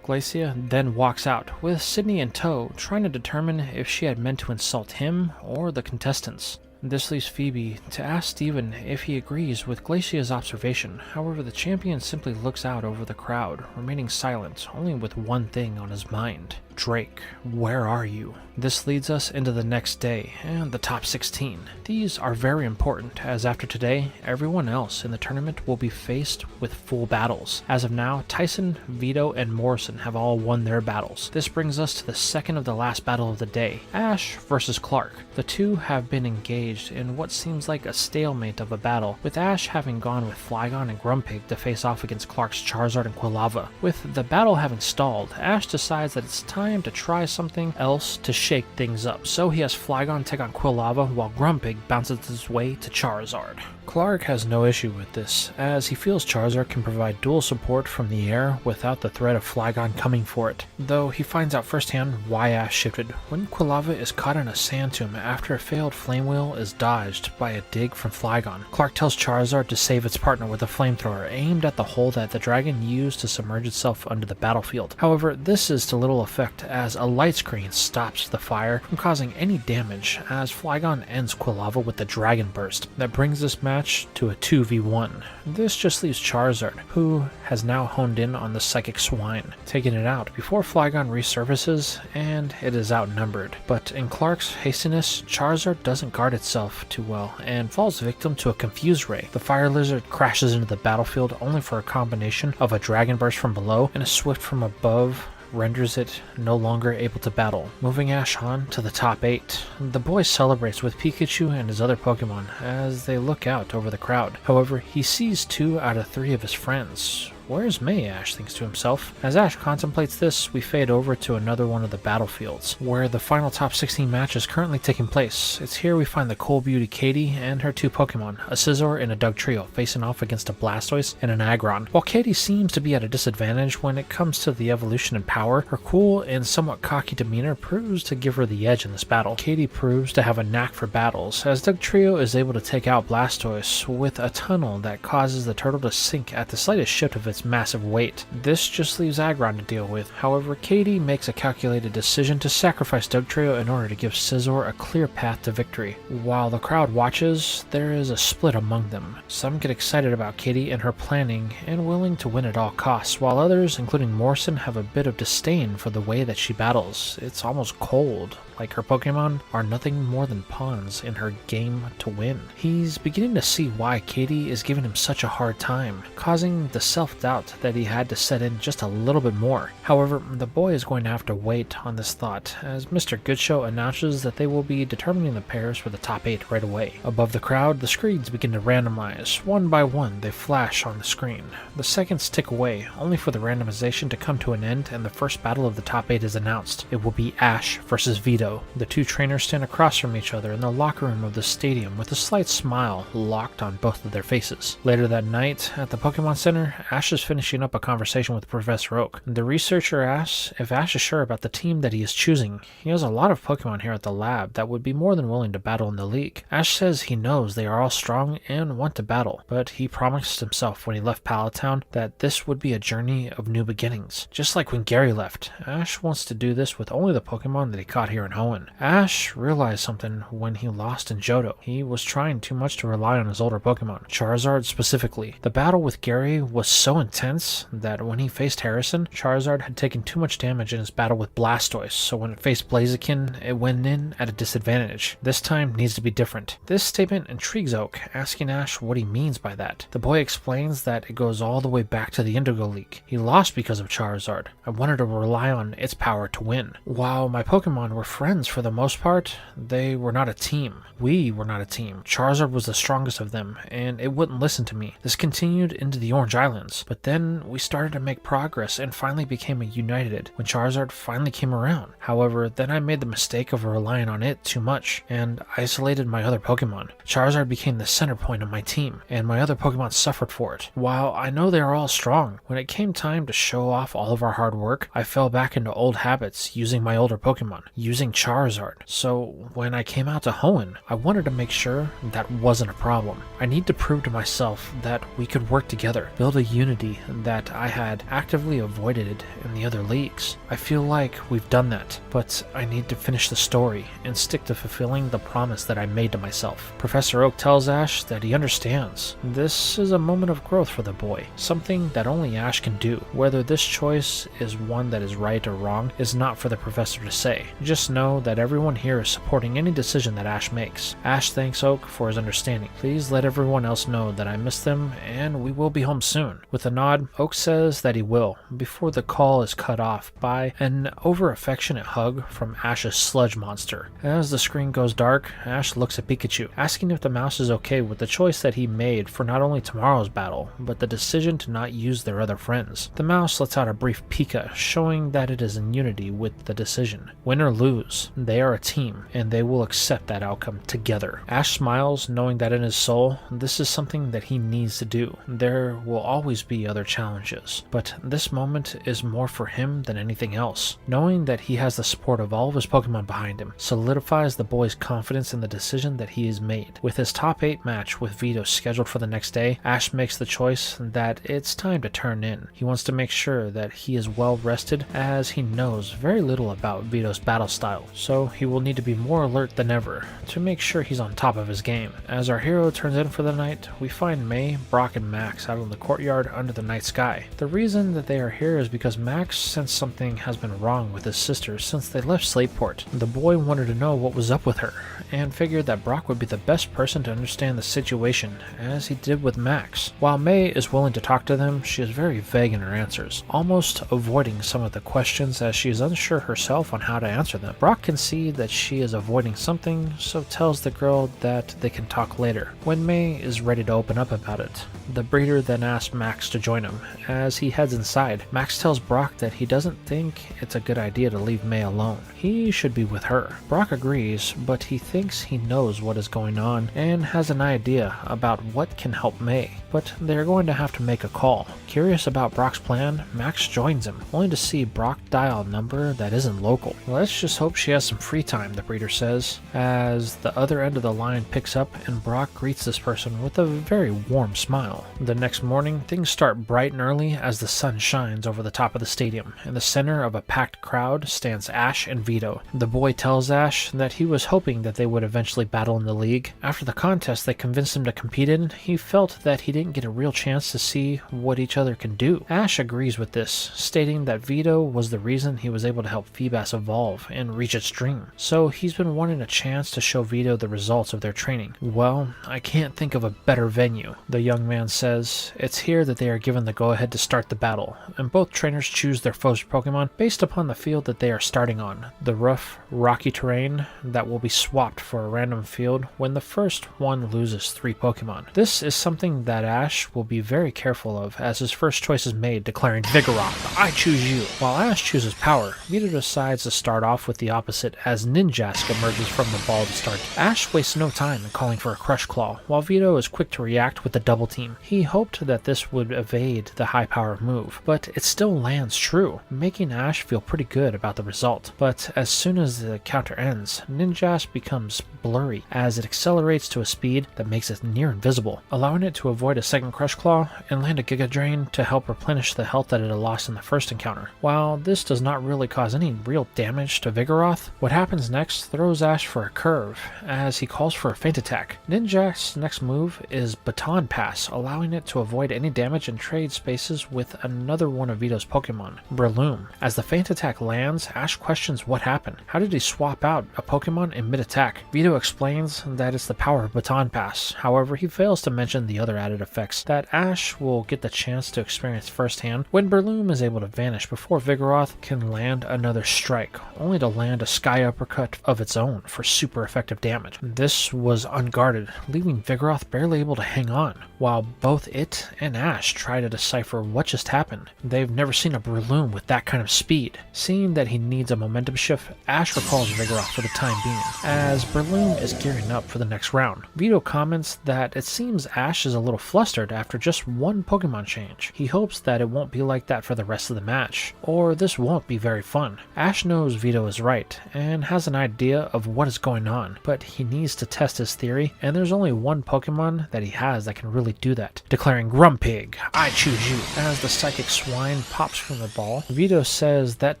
Glacia then walks out, with Sydney in tow, trying to determine if she had meant to insult him or the contestants. This leaves Phoebe to ask Steven if he agrees with Glacia's observation. However, the champion simply looks out over the crowd, remaining silent, only with one thing on his mind. Drake, where are you? This leads us into the next day, and the top 16. These are very important, as after today, everyone else in the tournament will be faced with full battles. As of now, Tyson, Vito, and Morrison have all won their battles. This brings us to the second of the last battle of the day, Ash versus Clark. The two have been engaged engaged in what seems like a stalemate of a battle, with Ash having gone with Flygon and Grumpig to face off against Clark's Charizard and Quilava. With the battle having stalled, Ash decides that it's time to try something else to shake things up, so he has Flygon take on Quilava while Grumpig bounces his way to Charizard. Clark has no issue with this, as he feels Charizard can provide dual support from the air without the threat of Flygon coming for it, though he finds out firsthand why Ash shifted when Quilava is caught in a sand tomb after a failed Flame Wheel is dodged by a dig from Flygon. Clark tells Charizard to save its partner with a flamethrower aimed at the hole that the dragon used to submerge itself under the battlefield. However, this is to little effect as a light screen stops the fire from causing any damage as Flygon ends Quilava with the Dragon Burst that brings this match to a 2v1. This just leaves Charizard, who has now honed in on the Psychic Swine, taking it out before Flygon resurfaces, and it is outnumbered. But in Clark's hastiness, Charizard doesn't guard itself too well and falls victim to a Confuse Ray. The Fire Lizard crashes into the battlefield only for a combination of a Dragon Burst from below and a Swift from above renders it no longer able to battle, moving Ash on to the top 8. The boy celebrates with Pikachu and his other Pokemon as they look out over the crowd. However, he sees 2 out of 3 of his friends. Where's May? Ash thinks to himself. As Ash contemplates this, we fade over to another one of the battlefields, where the final top 16 match is currently taking place. It's here we find the cool beauty Katie and her 2 Pokemon, a Scizor and a Dugtrio, facing off against a Blastoise and an Aggron. While Katie seems to be at a disadvantage when it comes to the evolution and power, her cool and somewhat cocky demeanor proves to give her the edge in this battle. Katie proves to have a knack for battles, as Dugtrio is able to take out Blastoise with a tunnel that causes the turtle to sink at the slightest shift of its massive weight. This just leaves Aggron to deal with. However, Katie makes a calculated decision to sacrifice Dugtrio in order to give Scizor a clear path to victory. While the crowd watches, there is a split among them. Some get excited about Katie and her planning and willing to win at all costs, while others, including Morrison, have a bit of disdain for the way that she battles. It's almost cold, like her Pokemon are nothing more than pawns in her game to win. He's beginning to see why Katie is giving him such a hard time, causing the self-doubt that he had to set in just a little bit more. However, the boy is going to have to wait on this thought, as Mr. Goodshow announces that they will be determining the pairs for the top 8 right away. Above the crowd, the screens begin to randomize. One by one, they flash on the screen. The seconds tick away, only for the randomization to come to an end, and the first battle of the top 8 is announced. It will be Ash versus Vito. The 2 trainers stand across from each other in the locker room of the stadium with a slight smile locked on both of their faces. Later that night, at the Pokemon Center, Ash is finishing up a conversation with Professor Oak. The researcher asks if Ash is sure about the team that he is choosing. He has a lot of Pokemon here at the lab that would be more than willing to battle in the league. Ash says he knows they are all strong and want to battle, but he promised himself when he left Pallet Town that this would be a journey of new beginnings. Just like when Gary left, Ash wants to do this with only the Pokemon that he caught here in Hoenn. Ash realized something when he lost in Johto. He was trying too much to rely on his older Pokemon, Charizard specifically. The battle with Gary was so intense that when he faced Harrison, Charizard had taken too much damage in his battle with Blastoise, so when it faced Blaziken, it went in at a disadvantage. This time needs to be different. This statement intrigues Oak, asking Ash what he means by that. The boy explains that it goes all the way back to the Indigo League. He lost because of Charizard. I wanted to rely on its power to win. While my Pokemon were friends for the most part, they were not a team. We were not a team. Charizard was the strongest of them, and it wouldn't listen to me. This continued into the Orange Islands, but then we started to make progress and finally became united when Charizard finally came around. However, then I made the mistake of relying on it too much and isolated my other Pokemon. Charizard became the center point of my team, and my other Pokemon suffered for it. While I know they are all strong, when it came time to show off all of our hard work, I fell back into old habits using my older Pokemon, using Charizard. So when I came out to Hoenn, I wanted to make sure that wasn't a problem. I need to prove to myself that we could work together, build a unity that I had actively avoided in the other leagues. I feel like we've done that, but I need to finish the story and stick to fulfilling the promise that I made to myself. Professor Oak tells Ash that he understands. This is a moment of growth for the boy, something that only Ash can do. Whether this choice is one that is right or wrong is not for the professor to say. Just know know that everyone here is supporting any decision that Ash makes. Ash thanks Oak for his understanding. Please let everyone else know that I miss them and we will be home soon. With a nod, Oak says that he will, before the call is cut off by an over-affectionate hug from Ash's sludge monster. As the screen goes dark, Ash looks at Pikachu, asking if the mouse is okay with the choice that he made for not only tomorrow's battle, but the decision to not use their other friends. The mouse lets out a brief Pika, showing that it is in unity with the decision. Win or lose, they are a team, and they will accept that outcome together. Ash smiles, knowing that in his soul, this is something that he needs to do. There will always be other challenges, but this moment is more for him than anything else. Knowing that he has the support of all of his Pokemon behind him solidifies the boy's confidence in the decision that he has made. With his top 8 match with Vito scheduled for the next day, Ash makes the choice that it's time to turn in. He wants to make sure that he is well rested, as he knows very little about Vito's battle style, so he will need to be more alert than ever to make sure he's on top of his game. As our hero turns in for the night, we find May, Brock, and Max out in the courtyard under the night sky. The reason that they are here is because Max sensed something has been wrong with his sister since they left Slateport. The boy wanted to know what was up with her, and figured that Brock would be the best person to understand the situation, as he did with Max. While May is willing to talk to them, she is very vague in her answers, almost avoiding some of the questions as she is unsure herself on how to answer them. Brock can see that she is avoiding something, so tells the girl that they can talk later. When May is ready to open up about it, the breeder then asks Max to join him. As he heads inside, Max tells Brock that he doesn't think it's a good idea to leave May alone. He should be with her. Brock agrees, but he thinks he knows what is going on and has an idea about what can help May. But they're going to have to make a call. Curious about Brock's plan, Max joins him, only to see Brock dial a number that isn't local. Let's just hope she has some free time, the breeder says, as the other end of the line picks up and Brock greets this person with a very warm smile. The next morning, things start bright and early as the sun shines over the top of the stadium. In the center of a packed crowd stands Ash and Vito. The boy tells Ash that he was hoping that they would eventually battle in the league. After the contest they convinced him to compete in, he felt that he didn't get a real chance to see what each other can do. Ash agrees with this, stating that Vito was the reason he was able to help Feebas evolve and reach its dream. So he's been wanting a chance to show Vito the results of their training. Well, I can't think of a better venue, the young man says. It's here that they are given the go-ahead to start the battle, and both trainers choose their foe's Pokemon based upon the field that they are starting on. The rough, rocky terrain that will be swapped for a random field when the first one loses 3 Pokemon. This is something that Ash will be very careful of, as his first choice is made, declaring Vigoroth, I choose you. While Ash chooses Power, Vito decides to start off with the opposite as Ninjask emerges from the ball to start. Ash wastes no time in calling for a Crush Claw, while Vito is quick to react with the Double Team. He hoped that this would evade the high power move, but it still lands true, making Ash feel pretty good about the result. But as soon as the counter ends, Ninjask becomes blurry as it accelerates to a speed that makes it near invisible, allowing it to avoid a second Crush Claw and land a Giga Drain to help replenish the health that it had lost in the first encounter. While this does not really cause any real damage to Vigoroth, what happens next throws Ash for a curve as he calls for a feint attack. Ninjask's next move is Baton Pass, allowing it to avoid any damage and trade spaces with another one of Vito's Pokemon, Breloom. As the feint attack lands, Ash questions what happened. How did he swap out a Pokemon in mid-attack? Vito explains that it's the power of Baton Pass. However, he fails to mention the other added effects that Ash will get the chance to experience firsthand when Breloom is able to vanish before Vigoroth can land another strike, only to land a Sky Uppercut of its own for super effective damage. This was unguarded, leaving Vigoroth barely able to hang on, while both it and Ash try to decipher what just happened. They've never seen a Breloom with that kind of speed. Seeing that he needs a momentum shift, Ash recalls Vigoroth for the time being, as Breloom is gearing up for the next round. Vito comments that it seems Ash is a little flustered after just one Pokemon change. He hopes that it won't be like that for the rest of the match, or this won't be very fun. Ash knows Vito is right, and has an idea of what is going on, but he needs to test his theory, and there's only one Pokemon that he has that can really do that, declaring Grumpig, I choose you. As the Psychic Swine pops from the ball, Vito says that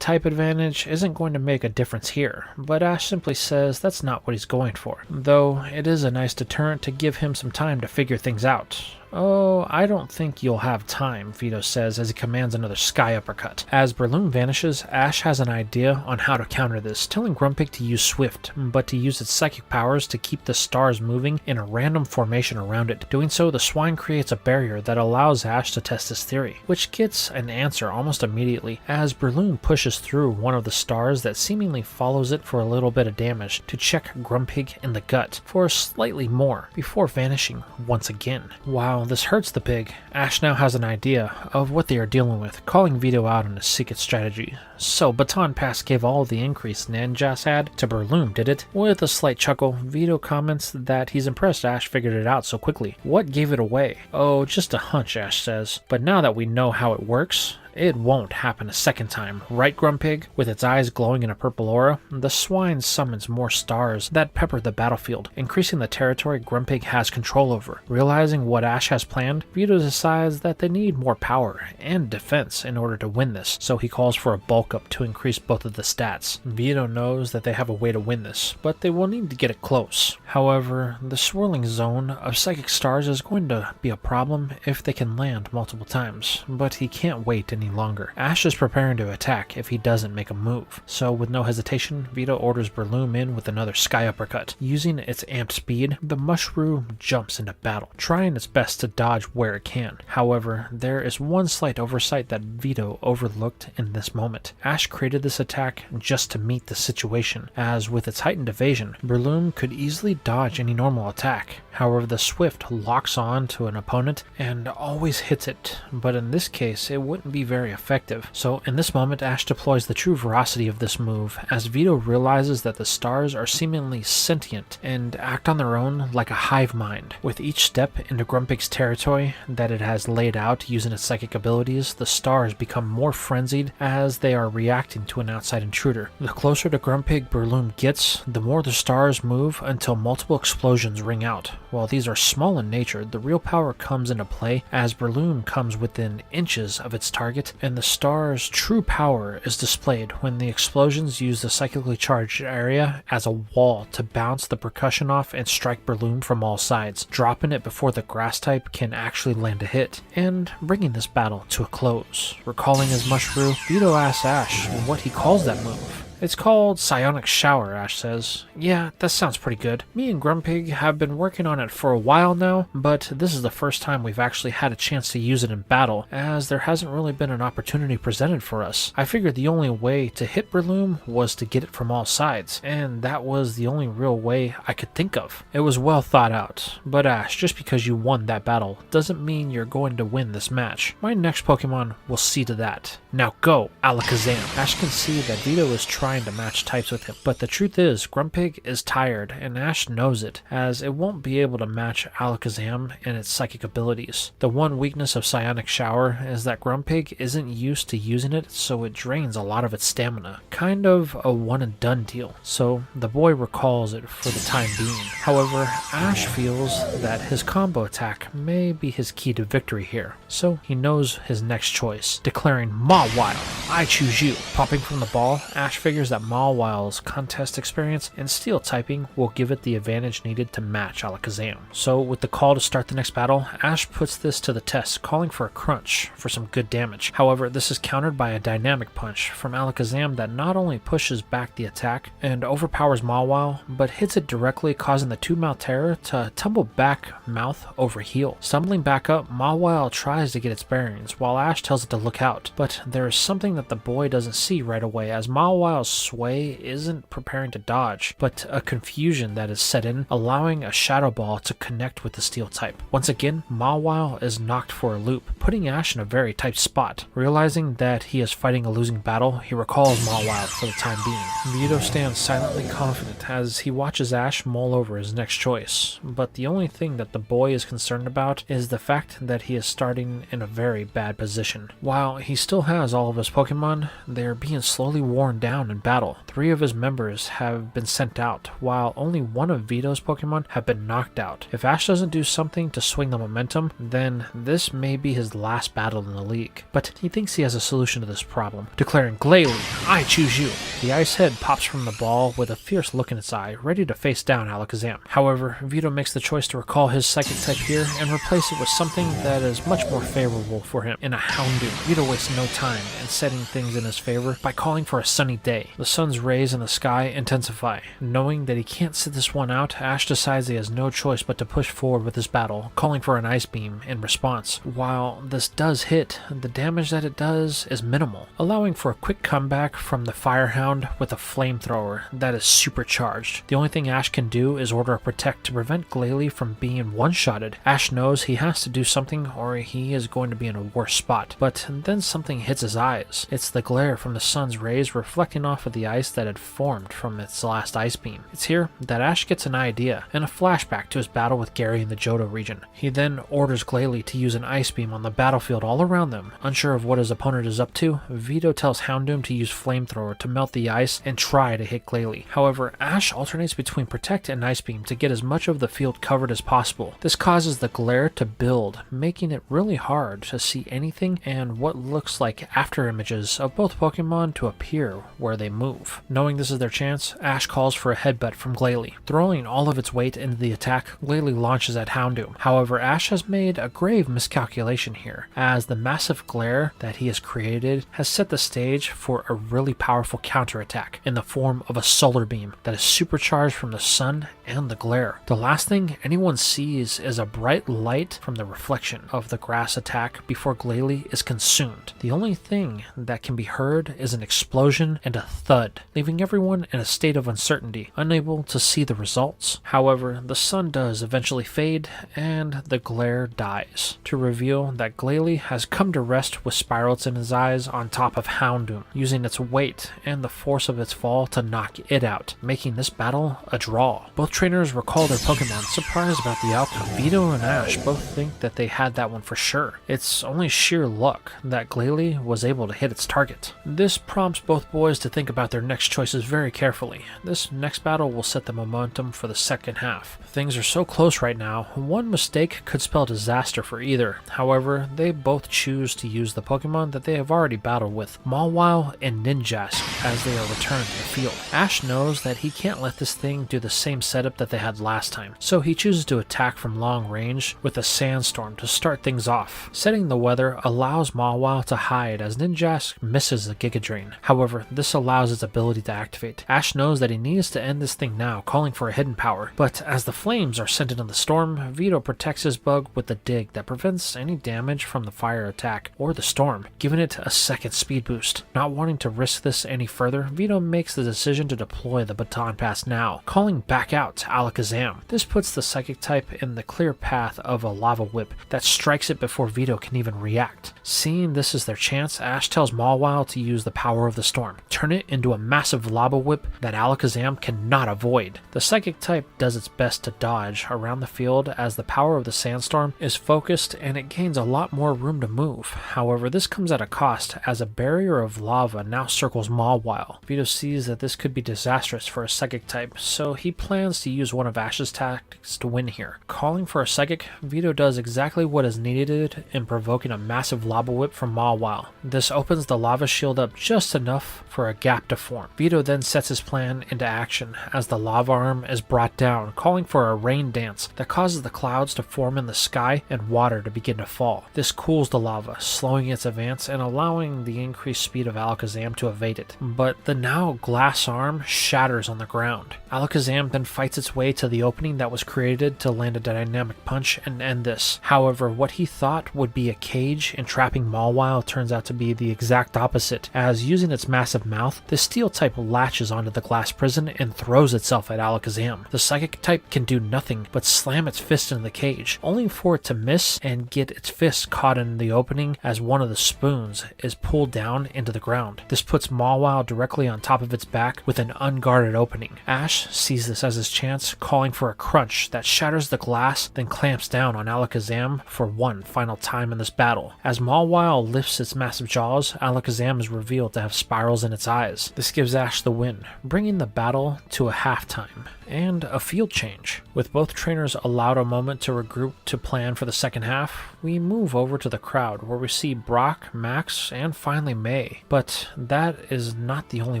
type advantage isn't going to make a difference here, but Ash simply says that's not what he's going for, though it is a nice deterrent to give him some time to figure things out. "Oh, I don't think you'll have time," Vito says as he commands another sky uppercut. As Breloom vanishes, Ash has an idea on how to counter this, telling Grumpig to use Swift, but to use its psychic powers to keep the stars moving in a random formation around it. Doing so, the swine creates a barrier that allows Ash to test his theory, which gets an answer almost immediately as Breloom pushes through one of the stars that seemingly follows it for a little bit of damage to check Grumpig in the gut for slightly more before vanishing once again. While this hurts the pig, Ash now has an idea of what they are dealing with, calling Vito out on his secret strategy. "So Baton Pass gave all the increase Nanjas had to Breloom, did it?" With a slight chuckle, Vito comments that he's impressed Ash figured it out so quickly. "What gave it away?" "Oh, just a hunch," Ash says. "But now that we know how it works, it won't happen a second time, right, Grumpig?" With its eyes glowing in a purple aura, the swine summons more stars that pepper the battlefield, increasing the territory Grumpig has control over. Realizing what Ash has planned, Vito decides that they need more power and defense in order to win this, so he calls for a bulk up to increase both of the stats. Vito knows that they have a way to win this, but they will need to get it close. However, the swirling zone of psychic stars is going to be a problem if they can land multiple times, but he can't wait any longer. Ash is preparing to attack if he doesn't make a move, so with no hesitation, Vito orders Breloom in with another sky uppercut. Using its amped speed, the mushroom jumps into battle, trying its best to dodge where it can. However, there is one slight oversight that Vito overlooked in this moment. Ash created this attack just to meet the situation, as with its heightened evasion, Breloom could easily dodge any normal attack. However, the Swift locks on to an opponent and always hits it, but in this case it wouldn't be very effective. So in this moment, Ash deploys the true veracity of this move, as Vito realizes that the stars are seemingly sentient and act on their own like a hive mind. With each step into Grumpig's territory that it has laid out using its psychic abilities, the stars become more frenzied as they are reacting to an outside intruder. The closer to Grumpig Breloom gets, the more the stars move until multiple explosions ring out. While these are small in nature, the real power comes into play as Breloom comes within inches of its target, and the star's true power is displayed when the explosions use the psychically charged area as a wall to bounce the percussion off and strike Breloom from all sides, dropping it before the grass type can actually land a hit, and bringing this battle to a close. Recalling his mushroom, Vito asks Ash what he calls that move. "It's called Psionic Shower," Ash says. "Yeah, that sounds pretty good. Me and Grumpig have been working on it for a while now, but this is the first time we've actually had a chance to use it in battle, as there hasn't really been an opportunity presented for us. I figured the only way to hit Breloom was to get it from all sides, and that was the only real way I could think of." It was well thought out, but Ash, just because you won that battle doesn't mean you're going to win this match. My next Pokemon will see to that. Now go, Alakazam. Ash can see that Vito is trying to match types with him, but the truth is Grumpig is tired, and Ash knows it, as it won't be able to match Alakazam and its psychic abilities. The one weakness of Psionic Shower is that Grumpig isn't used to using it, so it drains a lot of its stamina. Kind of a one and done deal, so the boy recalls it for the time being. However, Ash feels that his combo attack may be his key to victory here, so he knows his next choice, declaring Mawile, "I choose you." Popping from the ball, Ash figures that Mawile's contest experience and steel typing will give it the advantage needed to match Alakazam. So with the call to start the next battle, Ash puts this to the test, calling for a crunch for some good damage. However, this is countered by a dynamic punch from Alakazam that not only pushes back the attack and overpowers Mawile, but hits it directly, causing the 2-mouth terror to tumble back mouth over heel. Stumbling back up, Mawile tries to get its bearings, while Ash tells it to look out, but there is something that the boy doesn't see right away, as Mawile's sway isn't preparing to dodge, but a confusion that is set in, allowing a Shadow Ball to connect with the steel type. Once again, Mawile is knocked for a loop, putting Ash in a very tight spot. Realizing that he is fighting a losing battle, he recalls Mawile for the time being. Vito stands silently confident as he watches Ash mull over his next choice, but the only thing that the boy is concerned about is the fact that he is starting in a very bad position. While he still has has all of his Pokemon, they're being slowly worn down in battle. 3 of his members have been sent out, while only 1 of Vito's Pokemon have been knocked out. If Ash doesn't do something to swing the momentum, then this may be his last battle in the league. But he thinks he has a solution to this problem, declaring, "Glalie, I choose you." The ice head pops from the ball with a fierce look in its eye, ready to face down Alakazam. However, Vito makes the choice to recall his Psychic type here and replace it with something that is much more favorable for him in a Houndoom. Vito wastes no time in setting things in his favor by calling for a sunny day. The sun's rays in the sky intensify. Knowing that he can't sit this one out, Ash decides he has no choice but to push forward with this battle, calling for an Ice Beam in response. While this does hit, the damage that it does is minimal, allowing for a quick comeback from the Firehound with a Flamethrower that is supercharged. The only thing Ash can do is order a Protect to prevent Glalie from being one-shotted. Ash knows he has to do something or he is going to be in a worse spot, but then something hits his eyes. It's the glare from the sun's rays reflecting off of the ice that had formed from its last Ice Beam. It's here that Ash gets an idea and a flashback to his battle with Gary in the Johto region. He then orders Glalie to use an Ice Beam on the battlefield all around them. Unsure of what his opponent is up to, Vito tells Houndoom to use Flamethrower to melt the ice and try to hit Glalie. However, Ash alternates between Protect and Ice Beam to get as much of the field covered as possible. This causes the glare to build, making it really hard to see anything and what looks like after images of both Pokemon to appear where they move. Knowing this is their chance, Ash calls for a headbutt from Glalie. Throwing all of its weight into the attack, Glalie launches at Houndoom. However, Ash has made a grave miscalculation here, as the massive glare that he has created has set the stage for a really powerful counterattack in the form of a Solar Beam that is supercharged from the sun and the glare. The last thing anyone sees is a bright light from the reflection of the grass attack before Glalie is consumed. The only thing that can be heard is an explosion and a thud, leaving everyone in a state of uncertainty, unable to see the results. However, the sun does eventually fade and the glare dies, to reveal that Glalie has come to rest with spirals in his eyes on top of Houndoom, using its weight and the force of its fall to knock it out, making this battle a draw. Both trainers recall their Pokemon, surprised about the outcome. Vito and Ash both think that they had that one for sure. It's only sheer luck that Glalie was able to hit its target. This prompts both boys to think about their next choices very carefully. This next battle will set the momentum for the second half. Things are so close right now, one mistake could spell disaster for either. However, they both choose to use the Pokemon that they have already battled with, Mawile and Ninjask, as they are returned to the field. Ash knows that he can't let this thing do the same setup that they had last time, so he chooses to attack from long range with a Sandstorm to start things off. Setting the weather allows Mawile to hide as Ninjask misses the Giga Drain. However, this allows its ability to activate. Ash knows that he needs to end this thing now, calling for a hidden power, but as the flames are sent into the storm, Vito protects his bug with the dig that prevents any damage from the fire attack or the storm, giving it a second speed boost. Not wanting to risk this any further, Vito makes the decision to deploy the Baton Pass now, calling back out to Alakazam. This puts the Psychic type in the clear path of a Lava Whip that strikes it before Vito can even react. Seeing this is their chance, Ash tells Mawile to use the power of the storm, turn it into a massive Lava Whip that Alakazam cannot avoid. The Psychic type does its best to dodge around the field as the power of the Sandstorm is focused and it gains a lot more room to move. However, this comes at a cost as a barrier of lava now circles Mawile. Vito sees that this could be disastrous for a Psychic type, so he plans to use one of Ash's tactics to win here. Calling for a Psychic, Vito does exactly what is needed in provoking a massive Lava Whip from Mawile. This opens the lava shield up just enough for a gap to form. Vito then sets his plan into action as the lava arm is brought down, calling for a rain dance that causes the clouds to form in the sky and water to begin to fall. This cools the lava, slowing its advance and allowing the increased speed of Alakazam to evade it. But the now glass arm shatters on the ground. Alakazam then fights its way to the opening that was created to land a dynamic punch and end this. However, what he thought would be a cage entrapping Mawile turns out to be the exact opposite, as using its massive mouth, the Steel type latches onto the glass prison and throws itself at Alakazam. The Psychic type can do nothing but slam its fist into the cage, only for it to miss and get its fist caught in the opening as one of the spoons is pulled down into the ground. This puts Mawile directly on top of its back with an unguarded opening. Ash sees this as his chance chance, calling for a crunch that shatters the glass, then clamps down on Alakazam for one final time in this battle. As Mawile lifts its massive jaws, Alakazam is revealed to have spirals in its eyes. This gives Ash the win, bringing the battle to a halftime and a field change. With both trainers allowed a moment to regroup to plan for the second half, we move over to the crowd where we see Brock, Max, and finally May. But that is not the only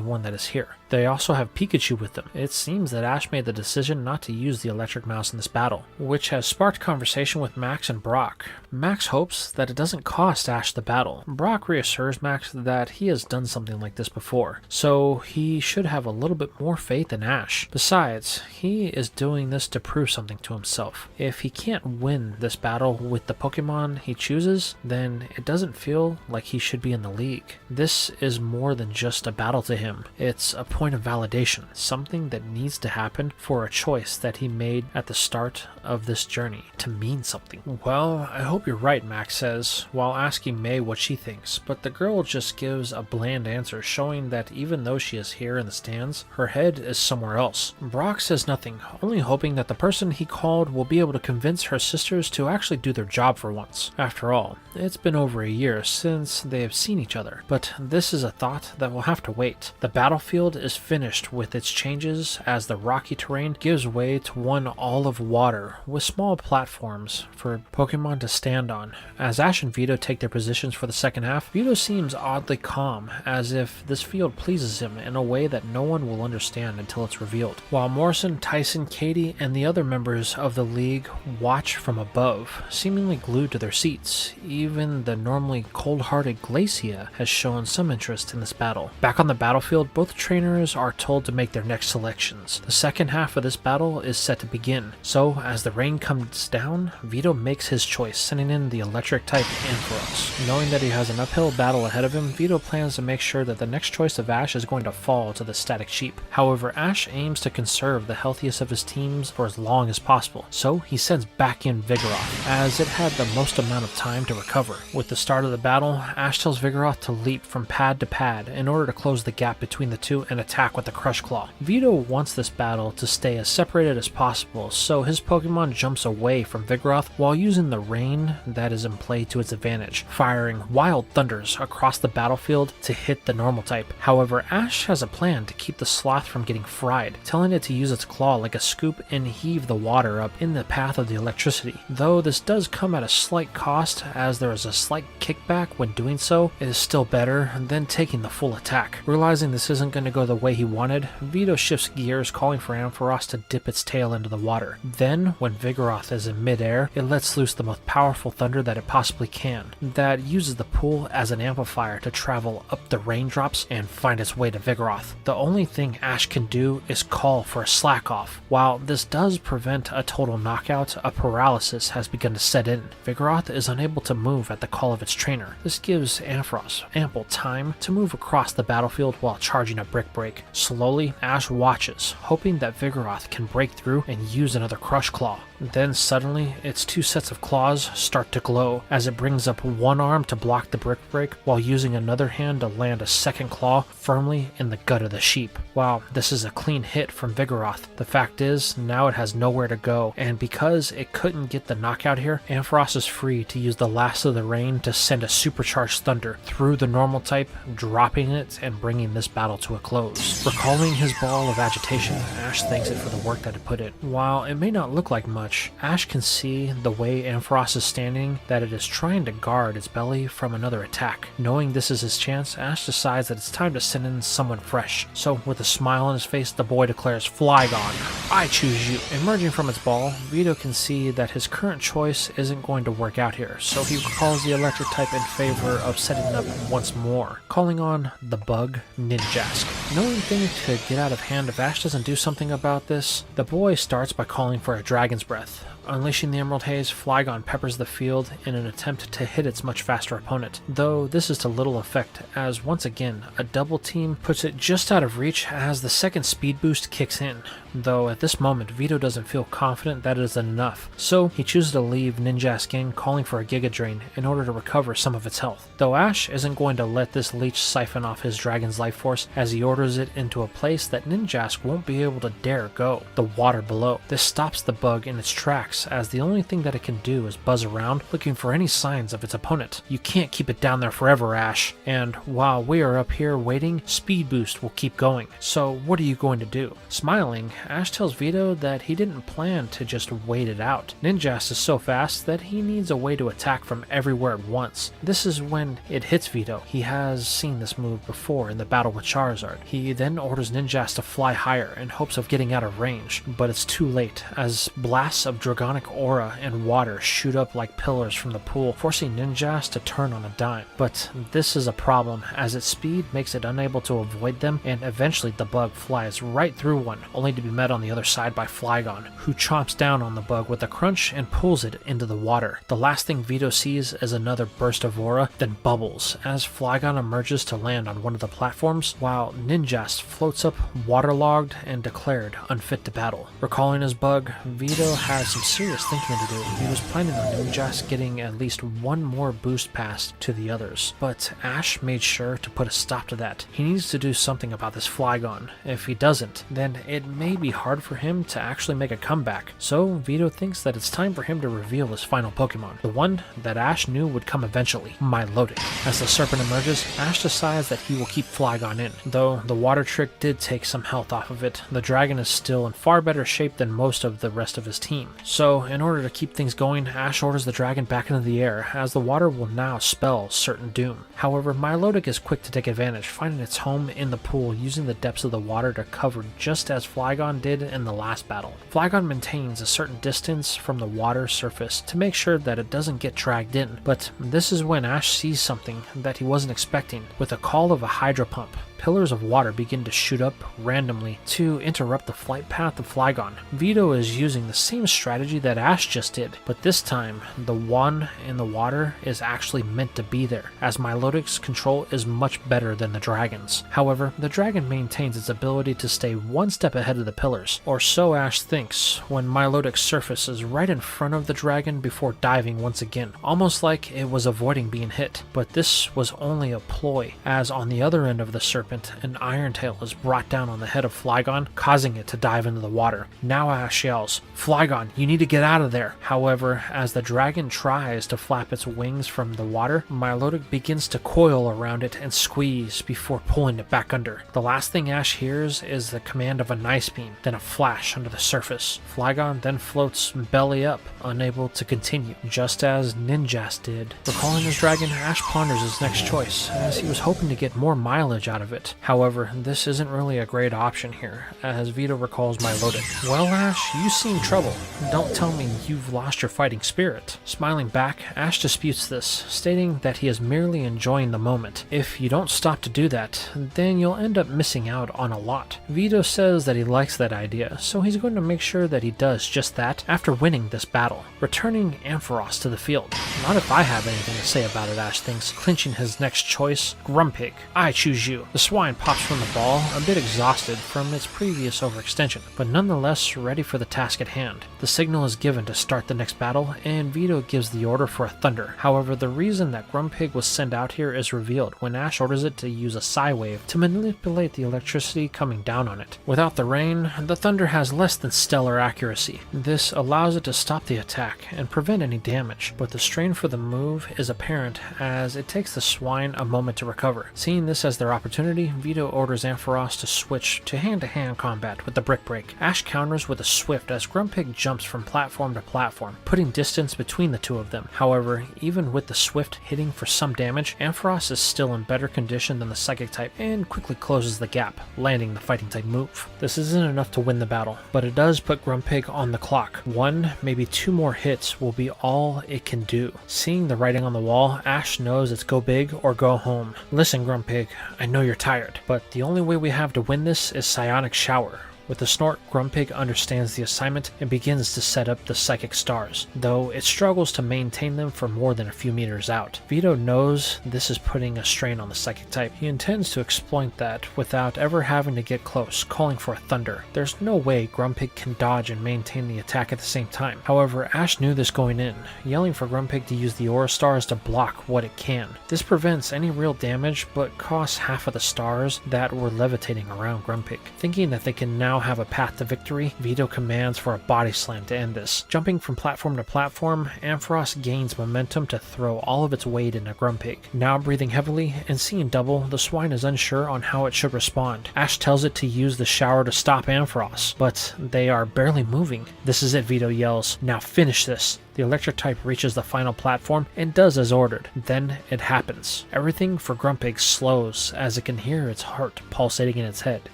one that is here. They also have Pikachu with them. It seems that Ash made the decision not to use the electric mouse in this battle, which has sparked conversation with Max and Brock. Max hopes that it doesn't cost Ash the battle. Brock reassures Max that he has done something like this before, so he should have a little bit more faith in Ash. Besides, he is doing this to prove something to himself. If he can't win this battle with the Pokemon he chooses, then it doesn't feel like he should be in the league. This is more than just a battle to him. It's a point of validation, something that needs to happen for a choice that he made at the start of this journey to mean something. Well, I hope you're right, Max says, while asking May what she thinks, but the girl just gives a bland answer, showing that even though she is here in the stands, her head is somewhere else. Brock says nothing, only hoping that the person he called will be able to convince her sisters to actually do their job for once. After all, it's been over a year since they have seen each other, but this is a thought that will have to wait. The battlefield is finished with its changes as the rocky terrain gives way to one all of water with small platforms for Pokemon to stand on. As Ash and Vito take their positions for the second half, Vito seems oddly calm, as if this field pleases him in a way that no one will understand until it's revealed. While Morrison, Tyson, Katie, and the other members of the league watch from above, seemingly glued to their seats. Even the normally cold-hearted Glacia has shown some interest in this battle. Back on the battlefield, both trainers are told to make their next selections. The second half of this battle is set to begin, so as the rain comes down, Vito makes his choice, sending in the electric type Ampharos. Knowing that he has an uphill battle ahead of him, Vito plans to make sure that the next choice of Ash is going to fall to the static sheep. However, Ash aims to conserve the healthiest of his teams for as long as possible, so he sends back in Vigoroth, as it had the most amount of time to recover. With the start of the battle, Ash tells Vigoroth to leap from pad to pad in order to close the gap between the two and attack with the Crush Claw. Vito wants this battle to stay as separated as possible, so his Pokemon jumps away from Vigoroth while using the rain that is in play to its advantage, firing wild thunders across the battlefield to hit the normal type. However, Ash has a plan to keep the Sloth from getting fried, telling it to use its claw like a scoop and heave the water up in the path of the electricity. Though this does come at a slight cost, as there is a slight kickback when doing so, it is still better than taking the full attack. Realizing this isn't going to go the way he wanted, Vito shifts gears, calling for Ampharos to dip its tail into the water. Then, when Vigoroth is in midair, it lets loose the most powerful thunder that it possibly can, that uses the pool as an amplifier to travel up the raindrops and find its way to Vigoroth. The only thing Ash can do is call for a slack off. While this does prevent a total knockout, a paralysis has begun to set in. Vigoroth is unable to move at the call of its trainer. This gives Ampharos ample time to move across the battlefield while charging a Brick Break. Slowly, Ash watches, hoping that Vigoroth can break through and use another Crush Claw. Then suddenly, its two sets of claws start to glow as it brings up one arm to block the Brick Break while using another hand to land a second claw firmly in the gut of the sheep. While this is a clean hit from Vigoroth, the fact is now it has nowhere to go, and because it couldn't get the knockout here, Ampharos is free to use the last of the rain to send a supercharged thunder through the normal type, dropping it and bringing this battle to a close. Recalling his ball of agitation, Ash thanks it for the work that it put in. While it may not look like much, Ash can see the way Ampharos is standing that it is trying to guard its belly from another attack. Knowing this is his chance, Ash decides that it's time to send in someone fresh. So with a smile on his face, the boy declares, "Flygon, I choose you." Emerging from its ball, Vito can see that his current choice isn't going to work out here, so he recalls the electric type in favor of setting it up once more, calling on the bug Ninjask. Knowing things could get out of hand if Ash doesn't do something about this, the boy starts by calling for a Dragon's Breath. Unleashing the Emerald Haze, Flygon peppers the field in an attempt to hit its much faster opponent, though this is to little effect, as once again, a double team puts it just out of reach as the second speed boost kicks in. though at this moment Vito doesn't feel confident that it is enough, so he chooses to leave Ninjask in, calling for a Giga Drain in order to recover some of its health. Though Ash isn't going to let this leech siphon off his dragon's life force, as he orders it into a place that Ninjask won't be able to dare go, the water below. This stops the bug in its tracks, as the only thing that it can do is buzz around looking for any signs of its opponent. You can't keep it down there forever, Ash, and while we are up here waiting, Speed Boost will keep going. So what are you going to do? Smiling, Ash tells Vito that he didn't plan to just wait it out. Ninjask is so fast that he needs a way to attack from everywhere at once. This is when it hits Vito. He has seen this move before in the battle with Charizard. He then orders Ninjask to fly higher in hopes of getting out of range, but it's too late as blasts of Dragonic aura and water shoot up like pillars from the pool, forcing Ninjask to turn on a dime. But this is a problem as its speed makes it unable to avoid them, and eventually the bug flies right through one, only to be met on the other side by Flygon, who chomps down on the bug with a crunch and pulls it into the water. The last thing Vito sees is another burst of aura, then bubbles, as Flygon emerges to land on one of the platforms, while Ninjask floats up waterlogged and declared unfit to battle. Recalling his bug, Vito has some serious thinking to do. He was planning on Ninjask getting at least one more boost pass to the others, but Ash made sure to put a stop to that. He needs to do something about this Flygon. If he doesn't, then it may be hard for him to actually make a comeback. So Vito thinks that it's time for him to reveal his final Pokemon, the one that Ash knew would come eventually, Milotic. As the serpent emerges, Ash decides that he will keep Flygon in. Though the water trick did take some health off of it, the dragon is still in far better shape than most of the rest of his team. So in order to keep things going, Ash orders the dragon back into the air, as the water will now spell certain doom. However, Milotic is quick to take advantage, finding its home in the pool, using the depths of the water to cover just as Flygon did in the last battle. Flygon maintains a certain distance from the water surface to make sure that it doesn't get dragged in, but this is when Ash sees something that he wasn't expecting, with a call of a hydro pump. Pillars of water begin to shoot up randomly to interrupt the flight path of Flygon. Vito is using the same strategy that Ash just did, but this time, the one in the water is actually meant to be there, as Milotic's control is much better than the dragon's. However, the dragon maintains its ability to stay one step ahead of the pillars, or so Ash thinks, when Milotic surfaces right in front of the dragon before diving once again, almost like it was avoiding being hit. But this was only a ploy, as on the other end of the serpent, an Iron Tail is brought down on the head of Flygon, causing it to dive into the water. Now Ash yells, "Flygon, you need to get out of there!" However, as the dragon tries to flap its wings from the water, Milotic begins to coil around it and squeeze before pulling it back under. The last thing Ash hears is the command of an ice beam, then a flash under the surface. Flygon then floats belly up, unable to continue, just as Ninjask did. Recalling his dragon, Ash ponders his next choice, as he was hoping to get more mileage out of it. However, this isn't really a great option here, as Vito recalls Milotic. "Well, Ash, you seem trouble. Don't tell me you've lost your fighting spirit." Smiling back, Ash disputes this, stating that he is merely enjoying the moment. If you don't stop to do that, then you'll end up missing out on a lot. Vito says that he likes that idea, so he's going to make sure that he does just that after winning this battle, returning Ampharos to the field. "Not if I have anything to say about it," Ash thinks, clinching his next choice. "Grumpig, I choose you." The swine pops from the ball, a bit exhausted from its previous overextension, but nonetheless ready for the task at hand. The signal is given to start the next battle, and Vito gives the order for a thunder. However, the reason that Grumpig was sent out here is revealed when Ash orders it to use a Psy Wave to manipulate the electricity coming down on it. Without the rain, the thunder has less than stellar accuracy. This allows it to stop the attack and prevent any damage, but the strain for the move is apparent as it takes the swine a moment to recover. Seeing this as their opportunity, Vito orders Ampharos to switch to hand-to-hand combat with the Brick Break. Ash counters with a Swift as Grumpig jumps from platform to platform, putting distance between the two of them. However, even with the Swift hitting for some damage, Ampharos is still in better condition than the Psychic type and quickly closes the gap, landing the Fighting type move. This isn't enough to win the battle, but it does put Grumpig on the clock. One, maybe two more hits will be all it can do. Seeing the writing on the wall, Ash knows it's go big or go home. "Listen, Grumpig, I know you're tired, but the only way we have to win this is Psionic Shower. With a snort, Grumpig understands the assignment and begins to set up the psychic stars, though it struggles to maintain them for more than a few meters out. Vito knows this is putting a strain on the psychic type. He intends to exploit that without ever having to get close, calling for a thunder. There's no way Grumpig can dodge and maintain the attack at the same time. However, Ash knew this going in, yelling for Grumpig to use the aura stars to block what it can. This prevents any real damage, but costs half of the stars that were levitating around Grumpig. Thinking that they can now have a path to victory, Vito commands for a body slam to end this. Jumping from platform to platform, Ampharos gains momentum to throw all of its weight into Grumpig. Now breathing heavily and seeing double, the swine is unsure on how it should respond. Ash tells it to use the shower to stop Ampharos, but they are barely moving. This is it, Vito yells. Now finish this. The electric type reaches the final platform and does as ordered. Then it happens. Everything for Grumpig slows as it can hear its heart pulsating in its head.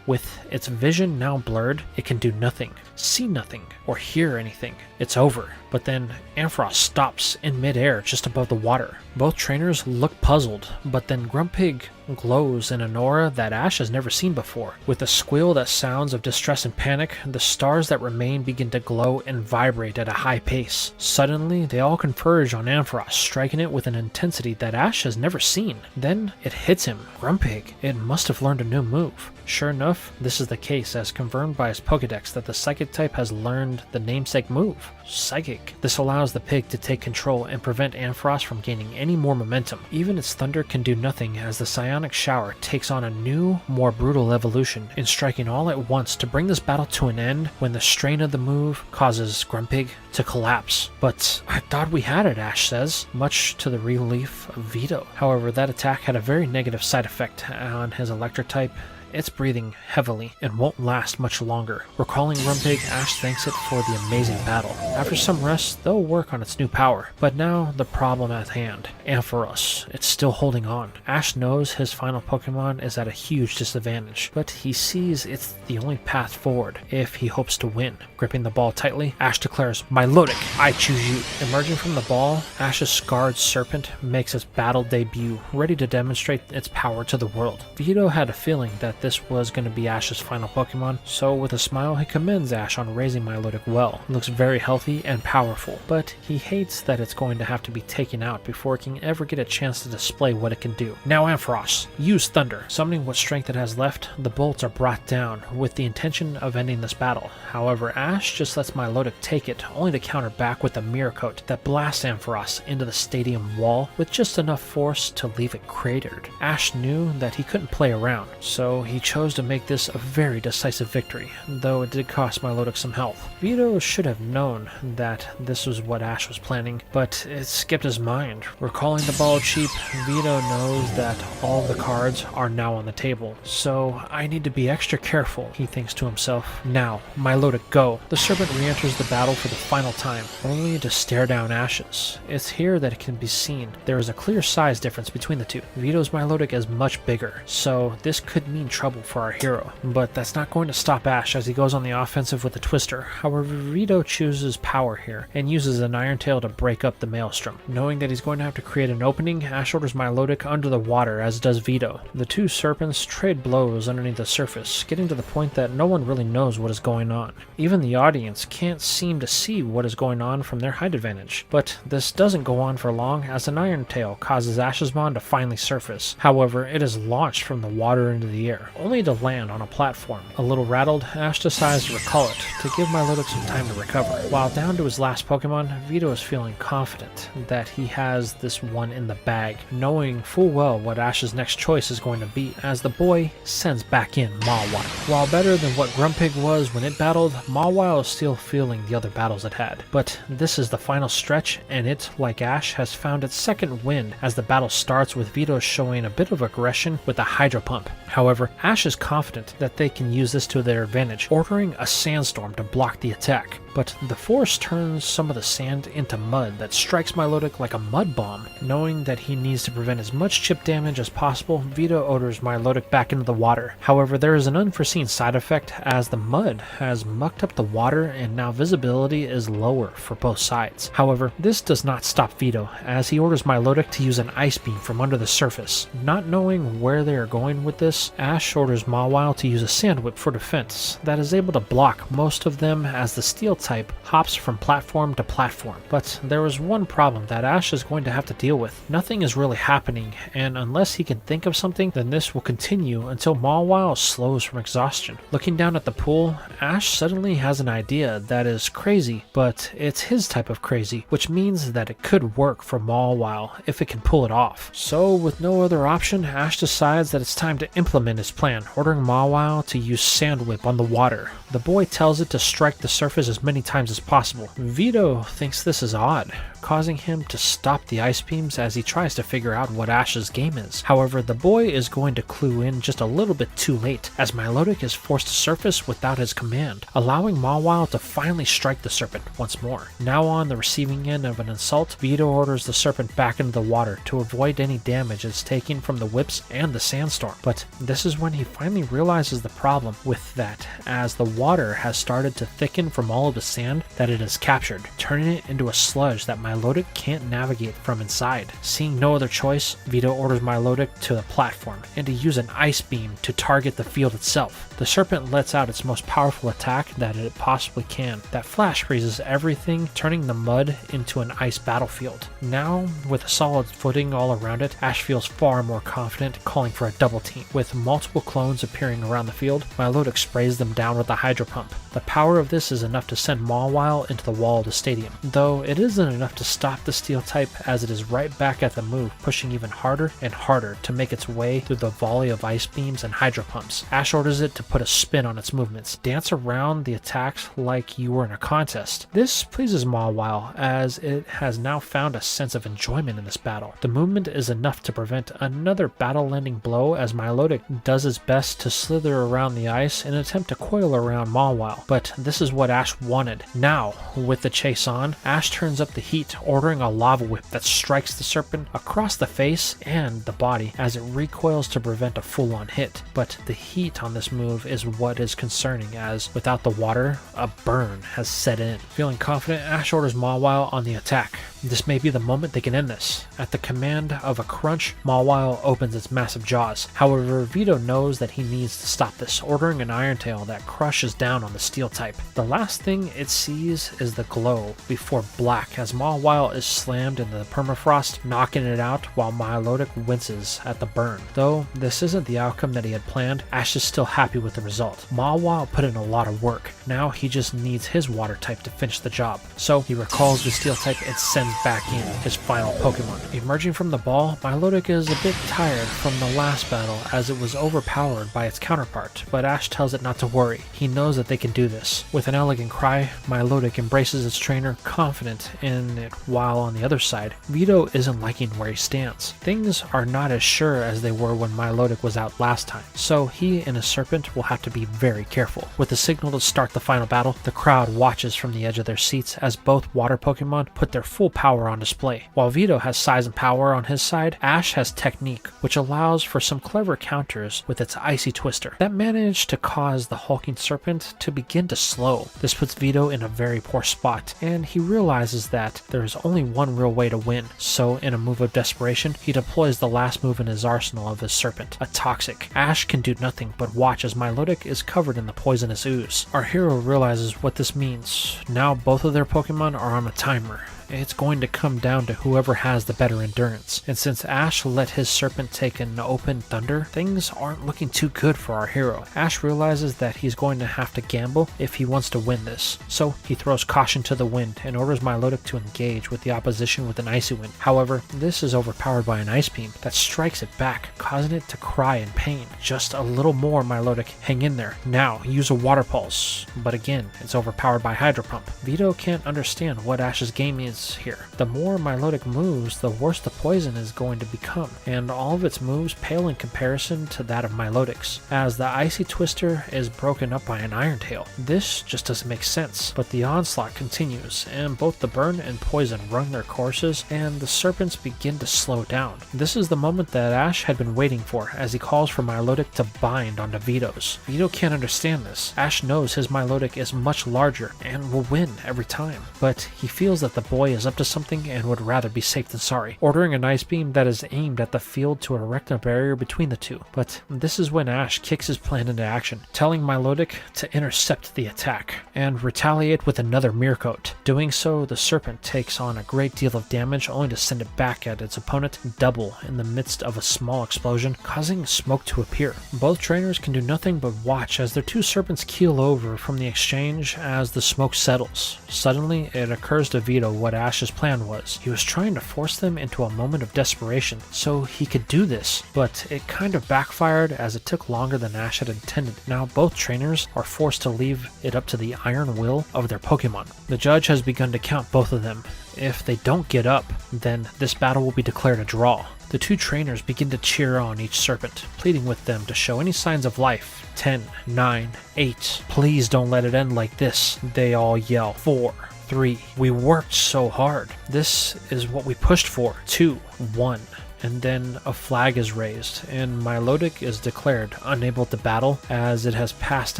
With its vision now blurred, it can do nothing, see nothing, or hear anything. It's over. But then Ampharos stops in midair just above the water. Both trainers look puzzled, but then Grumpig glows in an aura that Ash has never seen before. With a squeal that sounds of distress and panic, the stars that remain begin to glow and vibrate at a high pace. Suddenly, they all converge on Ampharos, striking it with an intensity that Ash has never seen. Then it hits him. Grumpig, it must have learned a new move. Sure enough, this is the case, as confirmed by his Pokédex that the Psychic type has learned the namesake move, Psychic. This allows the pig to take control and prevent Ampharos from gaining any more momentum. Even its thunder can do nothing, as the Psionic Shower takes on a new, more brutal evolution, in striking all at once to bring this battle to an end when the strain of the move causes Grumpig to collapse. But I thought we had it, Ash says, much to the relief of Vito. However, that attack had a very negative side effect on his electric type. It's breathing heavily and won't last much longer. Recalling Grumpig, Ash thanks it for the amazing battle. After some rest, they'll work on its new power. But now, the problem at hand. Ampharos. It's still holding on. Ash knows his final Pokemon is at a huge disadvantage, but he sees it's the only path forward if he hopes to win. Gripping the ball tightly, Ash declares, "Milotic, I choose you." Emerging from the ball, Ash's scarred serpent makes its battle debut, ready to demonstrate its power to the world. Vito had a feeling that this was going to be Ash's final Pokemon, so with a smile he commends Ash on raising Milotic well. It looks very healthy and powerful, but he hates that it's going to have to be taken out before it can ever get a chance to display what it can do. Now Ampharos, use Thunder. Summoning what strength it has left, the bolts are brought down with the intention of ending this battle. However, Ash just lets Milotic take it, only to counter back with a Mirror Coat that blasts Ampharos into the stadium wall with just enough force to leave it cratered. Ash knew that he couldn't play around, so he chose to make this a very decisive victory, though it did cost Milotic some health. Vito should have known that this was what Ash was planning, but it skipped his mind. Recalling the ball cheap, Vito knows that all the cards are now on the table, so I need to be extra careful, he thinks to himself. Now, Milotic, go. The serpent re-enters the battle for the final time, only to stare down Ash's. It's here that it can be seen. There is a clear size difference between the two. Vito's Milotic is much bigger, so this could mean trouble for our hero, but that's not going to stop Ash as he goes on the offensive with a Twister. However, Vito chooses power here and uses an Iron Tail to break up the Maelstrom. Knowing that he's going to have to create an opening, Ash orders Milotic under the water, as does Vito. The two serpents trade blows underneath the surface, getting to the point that no one really knows what is going on. Even the audience can't seem to see what is going on from their height advantage. But this doesn't go on for long, as an Iron Tail causes Ash's Mon to finally surface. However, it is launched from the water into the air, only to land on a platform. A little rattled, Ash decides to recall it, to give Milotic some time to recover. While down to his last Pokemon, Vito is feeling confident that he has this one in the bag, knowing full well what Ash's next choice is going to be, as the boy sends back in Mawile. While better than what Grumpig was when it battled, Mawile is still feeling the other battles it had. But this is the final stretch, and it, like Ash, has found its second wind as the battle starts, with Vito showing a bit of aggression with a Hydro Pump. However, Ash is confident that they can use this to their advantage, ordering a Sandstorm to block the attack. but the force turns some of the sand into mud that strikes Milotic like a mud bomb. Knowing that he needs to prevent as much chip damage as possible, Vito orders Milotic back into the water. However, there is an unforeseen side effect as the mud has mucked up the water and now visibility is lower for both sides. However, this does not stop Vito as he orders Milotic to use an ice beam from under the surface. Not knowing where they are going with this, Ash orders Mawile to use a sand whip for defense that is able to block most of them as the steel type hops from platform to platform. But there is one problem that Ash is going to have to deal with. Nothing is really happening, and unless he can think of something, then this will continue until Mawile slows from exhaustion. Looking down at the pool, Ash suddenly has an idea that is crazy, but it's his type of crazy, which means that it could work for Mawile if it can pull it off. So with no other option, Ash decides that it's time to implement his plan, ordering Mawile to use Sand Whip on the water. The boy tells it to strike the surface as many times as possible. Vito thinks this is odd, causing him to stop the ice beams as he tries to figure out what Ash's game is. However, the boy is going to clue in just a little bit too late, as Milotic is forced to surface without his command, allowing Mawile to finally strike the serpent once more. Now on the receiving end of an insult, Vito orders the serpent back into the water to avoid any damage it's taken from the whips and the sandstorm. But this is when he finally realizes the problem with that, as the water has started to thicken from all of the sand that it has captured, turning it into a sludge that Milotic can't navigate from inside. Seeing no other choice, Vito orders Milotic to the platform and to use an ice beam to target the field itself. The serpent lets out its most powerful attack that it possibly can. That flash freezes everything, turning the mud into an ice battlefield. Now, with a solid footing all around it, Ash feels far more confident, calling for a double team. With multiple clones appearing around the field, Milotic sprays them down with a hydro pump. The power of this is enough to send Mawile into the wall of the stadium, though it isn't enough to stop the steel type as it is right back at the move, pushing even harder and harder to make its way through the volley of ice beams and hydro pumps. Ash orders it to put a spin on its movements. Dance around the attacks like you were in a contest. This pleases Mawile as it has now found a sense of enjoyment in this battle. The movement is enough to prevent another battle-ending blow as Milotic does its best to slither around the ice in an attempt to coil around Mawile. But this is what Ash wanted. Now, with the chase on, Ash turns up the heat, ordering a lava whip that strikes the serpent across the face and the body as it recoils to prevent a full-on hit. But the heat on this move is what is concerning, as without the water, a burn has set in. Feeling confident, Ash orders Mawile on the attack. This may be the moment they can end this. At the command of a crunch, Mawile opens its massive jaws. However, Vito knows that he needs to stop this, ordering an Iron Tail that crushes down on the steel type. The last thing it sees is the glow before black as Mawile is slammed into the permafrost, knocking it out while Milotic winces at the burn. Though this isn't the outcome that he had planned, Ash is still happy with the result. Mawile put in a lot of work. Now he just needs his water type to finish the job. So he recalls the steel type and sends back in his final Pokemon. Emerging from the ball, Milotic is a bit tired from the last battle as it was overpowered by its counterpart, but Ash tells it not to worry. He knows that they can do this. With an elegant cry, Milotic embraces its trainer, confident in it, while on the other side, Vito isn't liking where he stands. Things are not as sure as they were when Milotic was out last time, so he and his serpent will have to be very careful. With the signal to start the final battle, the crowd watches from the edge of their seats as both water Pokemon put their full power on display. While Vito has size and power on his side, Ash has technique, which allows for some clever counters with its Icy Twister that managed to cause the hulking serpent to begin to slow. This puts Vito in a very poor spot, and he realizes that there is only one real way to win. So in a move of desperation, he deploys the last move in his arsenal of his serpent, a Toxic. Ash can do nothing but watch as Milotic is covered in the poisonous ooze. Our hero realizes what this means. Now both of their Pokemon are on a timer. It's going to come down to whoever has the better endurance. And since Ash let his serpent take an open thunder, things aren't looking too good for our hero. Ash realizes that he's going to have to gamble if he wants to win this. So he throws caution to the wind and orders Milotic to engage with the opposition with an Icy Wind. However, this is overpowered by an Ice Beam that strikes it back, causing it to cry in pain. Just a little more, Milotic. Hang in there. Now, use a Water Pulse. But again, it's overpowered by Hydro Pump. Vito can't understand what Ash's game is sense here. The more Milotic moves, the worse the poison is going to become, and all of its moves pale in comparison to that of Milotic's, as the Icy Twister is broken up by an Iron Tail. This just doesn't make sense, but the onslaught continues, and both the burn and poison run their courses, and the serpents begin to slow down. This is the moment that Ash had been waiting for, as he calls for Milotic to bind onto Vito's. Vito can't understand this. Ash knows his Milotic is much larger, and will win every time, but he feels that the boy is up to something and would rather be safe than sorry, ordering an ice beam that is aimed at the field to erect a barrier between the two. But this is when Ash kicks his plan into action, telling Milotic to intercept the attack and retaliate with another Mirror Coat. Doing so, the serpent takes on a great deal of damage, only to send it back at its opponent double in the midst of a small explosion, causing smoke to appear. Both trainers can do nothing but watch as their two serpents keel over from the exchange as the smoke settles. Suddenly, it occurs to Vito what Ash's plan was. He was trying to force them into a moment of desperation so he could do this, but it kind of backfired as it took longer than Ash had intended. Now both trainers are forced to leave it up to the iron will of their Pokemon. The judge has begun to count both of them. If they don't get up, then this battle will be declared a draw. The two trainers begin to cheer on each serpent, pleading with them to show any signs of life. 10, 9, 8. Please don't let it end like this, they all yell. 4, 3. We worked so hard. This is what we pushed for. 2, 1. And then a flag is raised, and Milotic is declared unable to battle as it has passed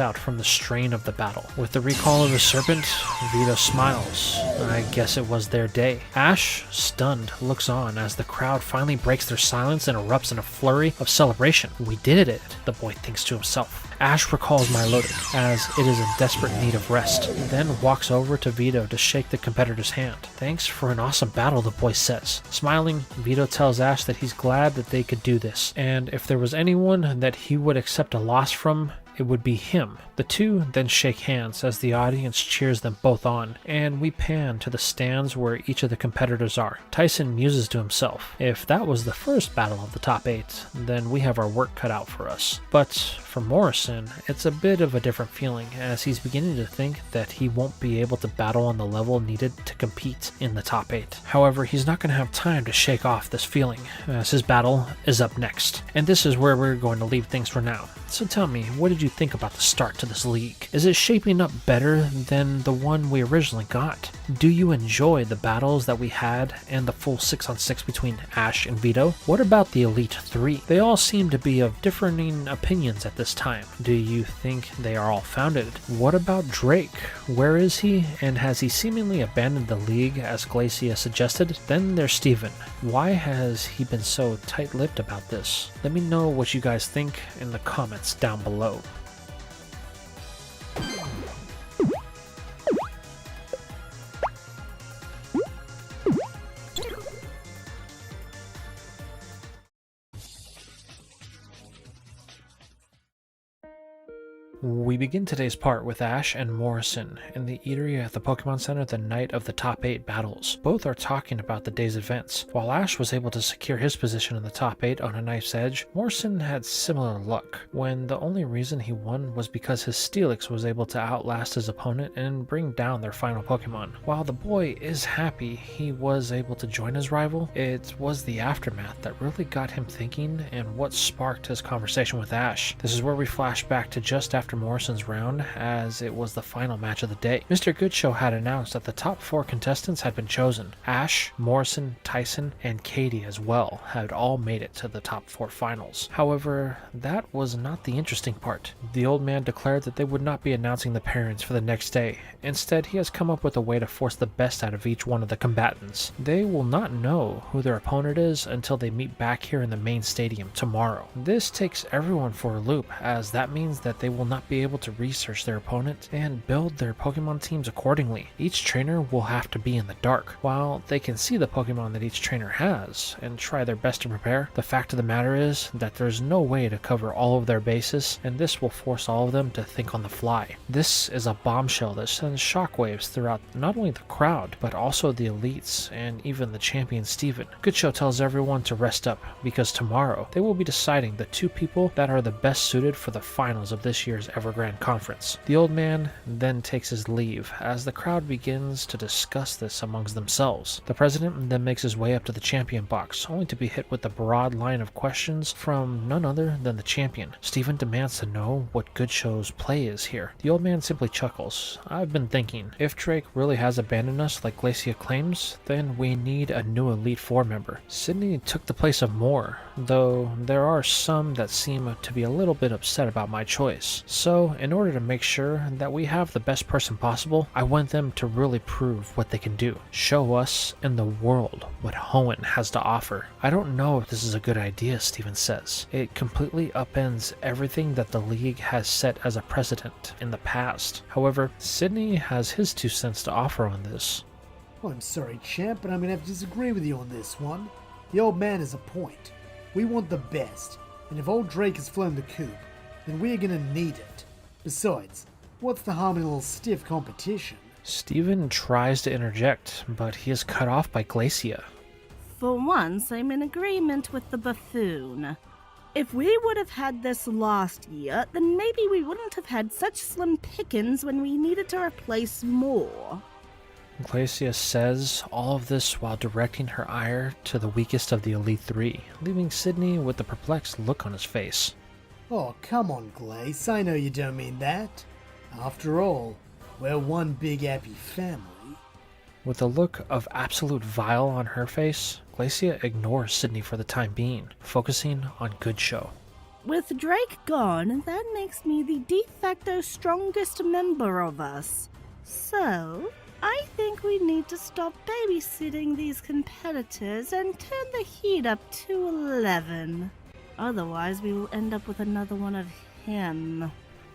out from the strain of the battle. With the recall of the serpent, Vito smiles. I guess it was their day. Ash, stunned, looks on as the crowd finally breaks their silence and erupts in a flurry of celebration. We did it, the boy thinks to himself. Ash recalls Milotic as it is in desperate need of rest, then walks over to Vito to shake the competitor's hand. Thanks for an awesome battle, the boy says. Smiling, Vito tells Ash that he's glad that they could do this, and if there was anyone that he would accept a loss from, it would be him. The two then shake hands as the audience cheers them both on, and we pan to the stands where each of the competitors are. Tyson muses to himself, if that was the first battle of the top 8, then we have our work cut out for us. But for Morrison, it's a bit of a different feeling, as he's beginning to think that he won't be able to battle on the level needed to compete in the top 8. However, he's not going to have time to shake off this feeling, as his battle is up next. And this is where we're going to leave things for now. So tell me, what did you think about the start to this league? Is it shaping up better than the one we originally got? Do you enjoy the battles that we had and the full 6-on-6 between Ash and Vito? What about the Elite 3? They all seem to be of differing opinions at this time. Do you think they are all founded? What about Drake? Where is he? And has he seemingly abandoned the league as Glacia suggested? Then there's Steven. Why has he been so tight-lipped about this? Let me know what you guys think in the comments down below. We begin today's part with Ash and Morrison in the eatery at the Pokemon Center the night of the top 8 battles. Both are talking about the day's events. While Ash was able to secure his position in the top 8 on a knife's edge, Morrison had similar luck, when the only reason he won was because his Steelix was able to outlast his opponent and bring down their final Pokemon. While the boy is happy he was able to join his rival, it was the aftermath that really got him thinking and what sparked his conversation with Ash. This is where we flash back to just after Morrison's round, as it was the final match of the day. Mr. Goodshow had announced that the top 4 contestants had been chosen. Ash, Morrison, Tyson, and Katie as well had all made it to the top 4 finals. However, that was not the interesting part. The old man declared that they would not be announcing the pairings for the next day. Instead, he has come up with a way to force the best out of each one of the combatants. They will not know who their opponent is until they meet back here in the main stadium tomorrow. This takes everyone for a loop, as that means that they will not be able to research their opponent and build their Pokemon teams accordingly. Each trainer will have to be in the dark. While they can see the Pokemon that each trainer has and try their best to prepare, the fact of the matter is that there's no way to cover all of their bases, and this will force all of them to think on the fly. This is a bombshell that sends shockwaves throughout not only the crowd, but also the elites and even the champion Steven. Goodshow tells everyone to rest up, because tomorrow they will be deciding the 2 people that are the best suited for the finals of this year's Evergrande grand conference. The old man then takes his leave as the crowd begins to discuss this amongst themselves. The president then makes his way up to the champion box, only to be hit with a broad line of questions from none other than the champion. Steven demands to know what Goodshow's play is here. The old man simply chuckles. I've been thinking, if Drake really has abandoned us like Glacia claims, then we need a new Elite Four member. Sydney took the place of Moore, though there are some that seem to be a little bit upset about my choice. So, in order to make sure that we have the best person possible, I want them to really prove what they can do. Show us and the world what Hoenn has to offer. I don't know if this is a good idea, Steven says. It completely upends everything that the league has set as a precedent in the past. However, Sydney has his 2 cents to offer on this. Well, I'm sorry, champ, but I'm gonna have to disagree with you on this one. The old man has a point. We want the best, and if old Drake has flown the coop, then we're gonna need it. Besides, what's the harm in a little stiff competition? Steven tries to interject, but he is cut off by Glacia. For once, I'm in agreement with the buffoon. If we would have had this last year, then maybe we wouldn't have had such slim pickings when we needed to replace more. Glacia says all of this while directing her ire to the weakest of the Elite Three, leaving Sydney with a perplexed look on his face. Oh, come on, Glace. I know you don't mean that. After all, we're one big happy family. With a look of absolute vile on her face, Glacia ignores Sydney for the time being, focusing on Goodshow. With Drake gone, that makes me the de facto strongest member of us. So, I think we need to stop babysitting these competitors and turn the heat up to 11. Otherwise, we will end up with another one of him.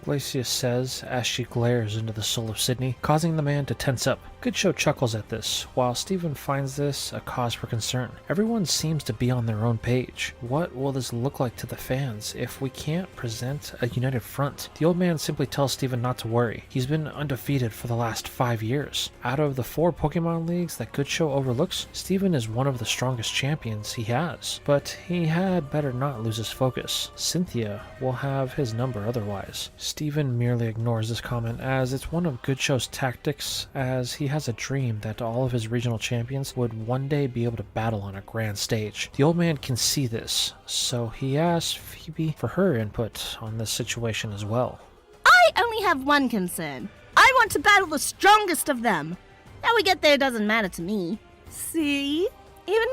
Glacia says as she glares into the soul of Sydney, causing the man to tense up. Goodshow chuckles at this, while Steven finds this a cause for concern. Everyone seems to be on their own page. What will this look like to the fans if we can't present a united front? The old man simply tells Steven not to worry. He's been undefeated for the last 5 years. Out of the 4 Pokemon leagues that Goodshow overlooks, Steven is one of the strongest champions he has. But he had better not lose his focus. Cynthia will have his number otherwise. Steven merely ignores this comment as it's one of Goodshow's tactics, as he has a dream that all of his regional champions would one day be able to battle on a grand stage. The old man can see this, so he asks Phoebe for her input on this situation as well. I only have one concern. I want to battle the strongest of them. How we get there doesn't matter to me. See? Even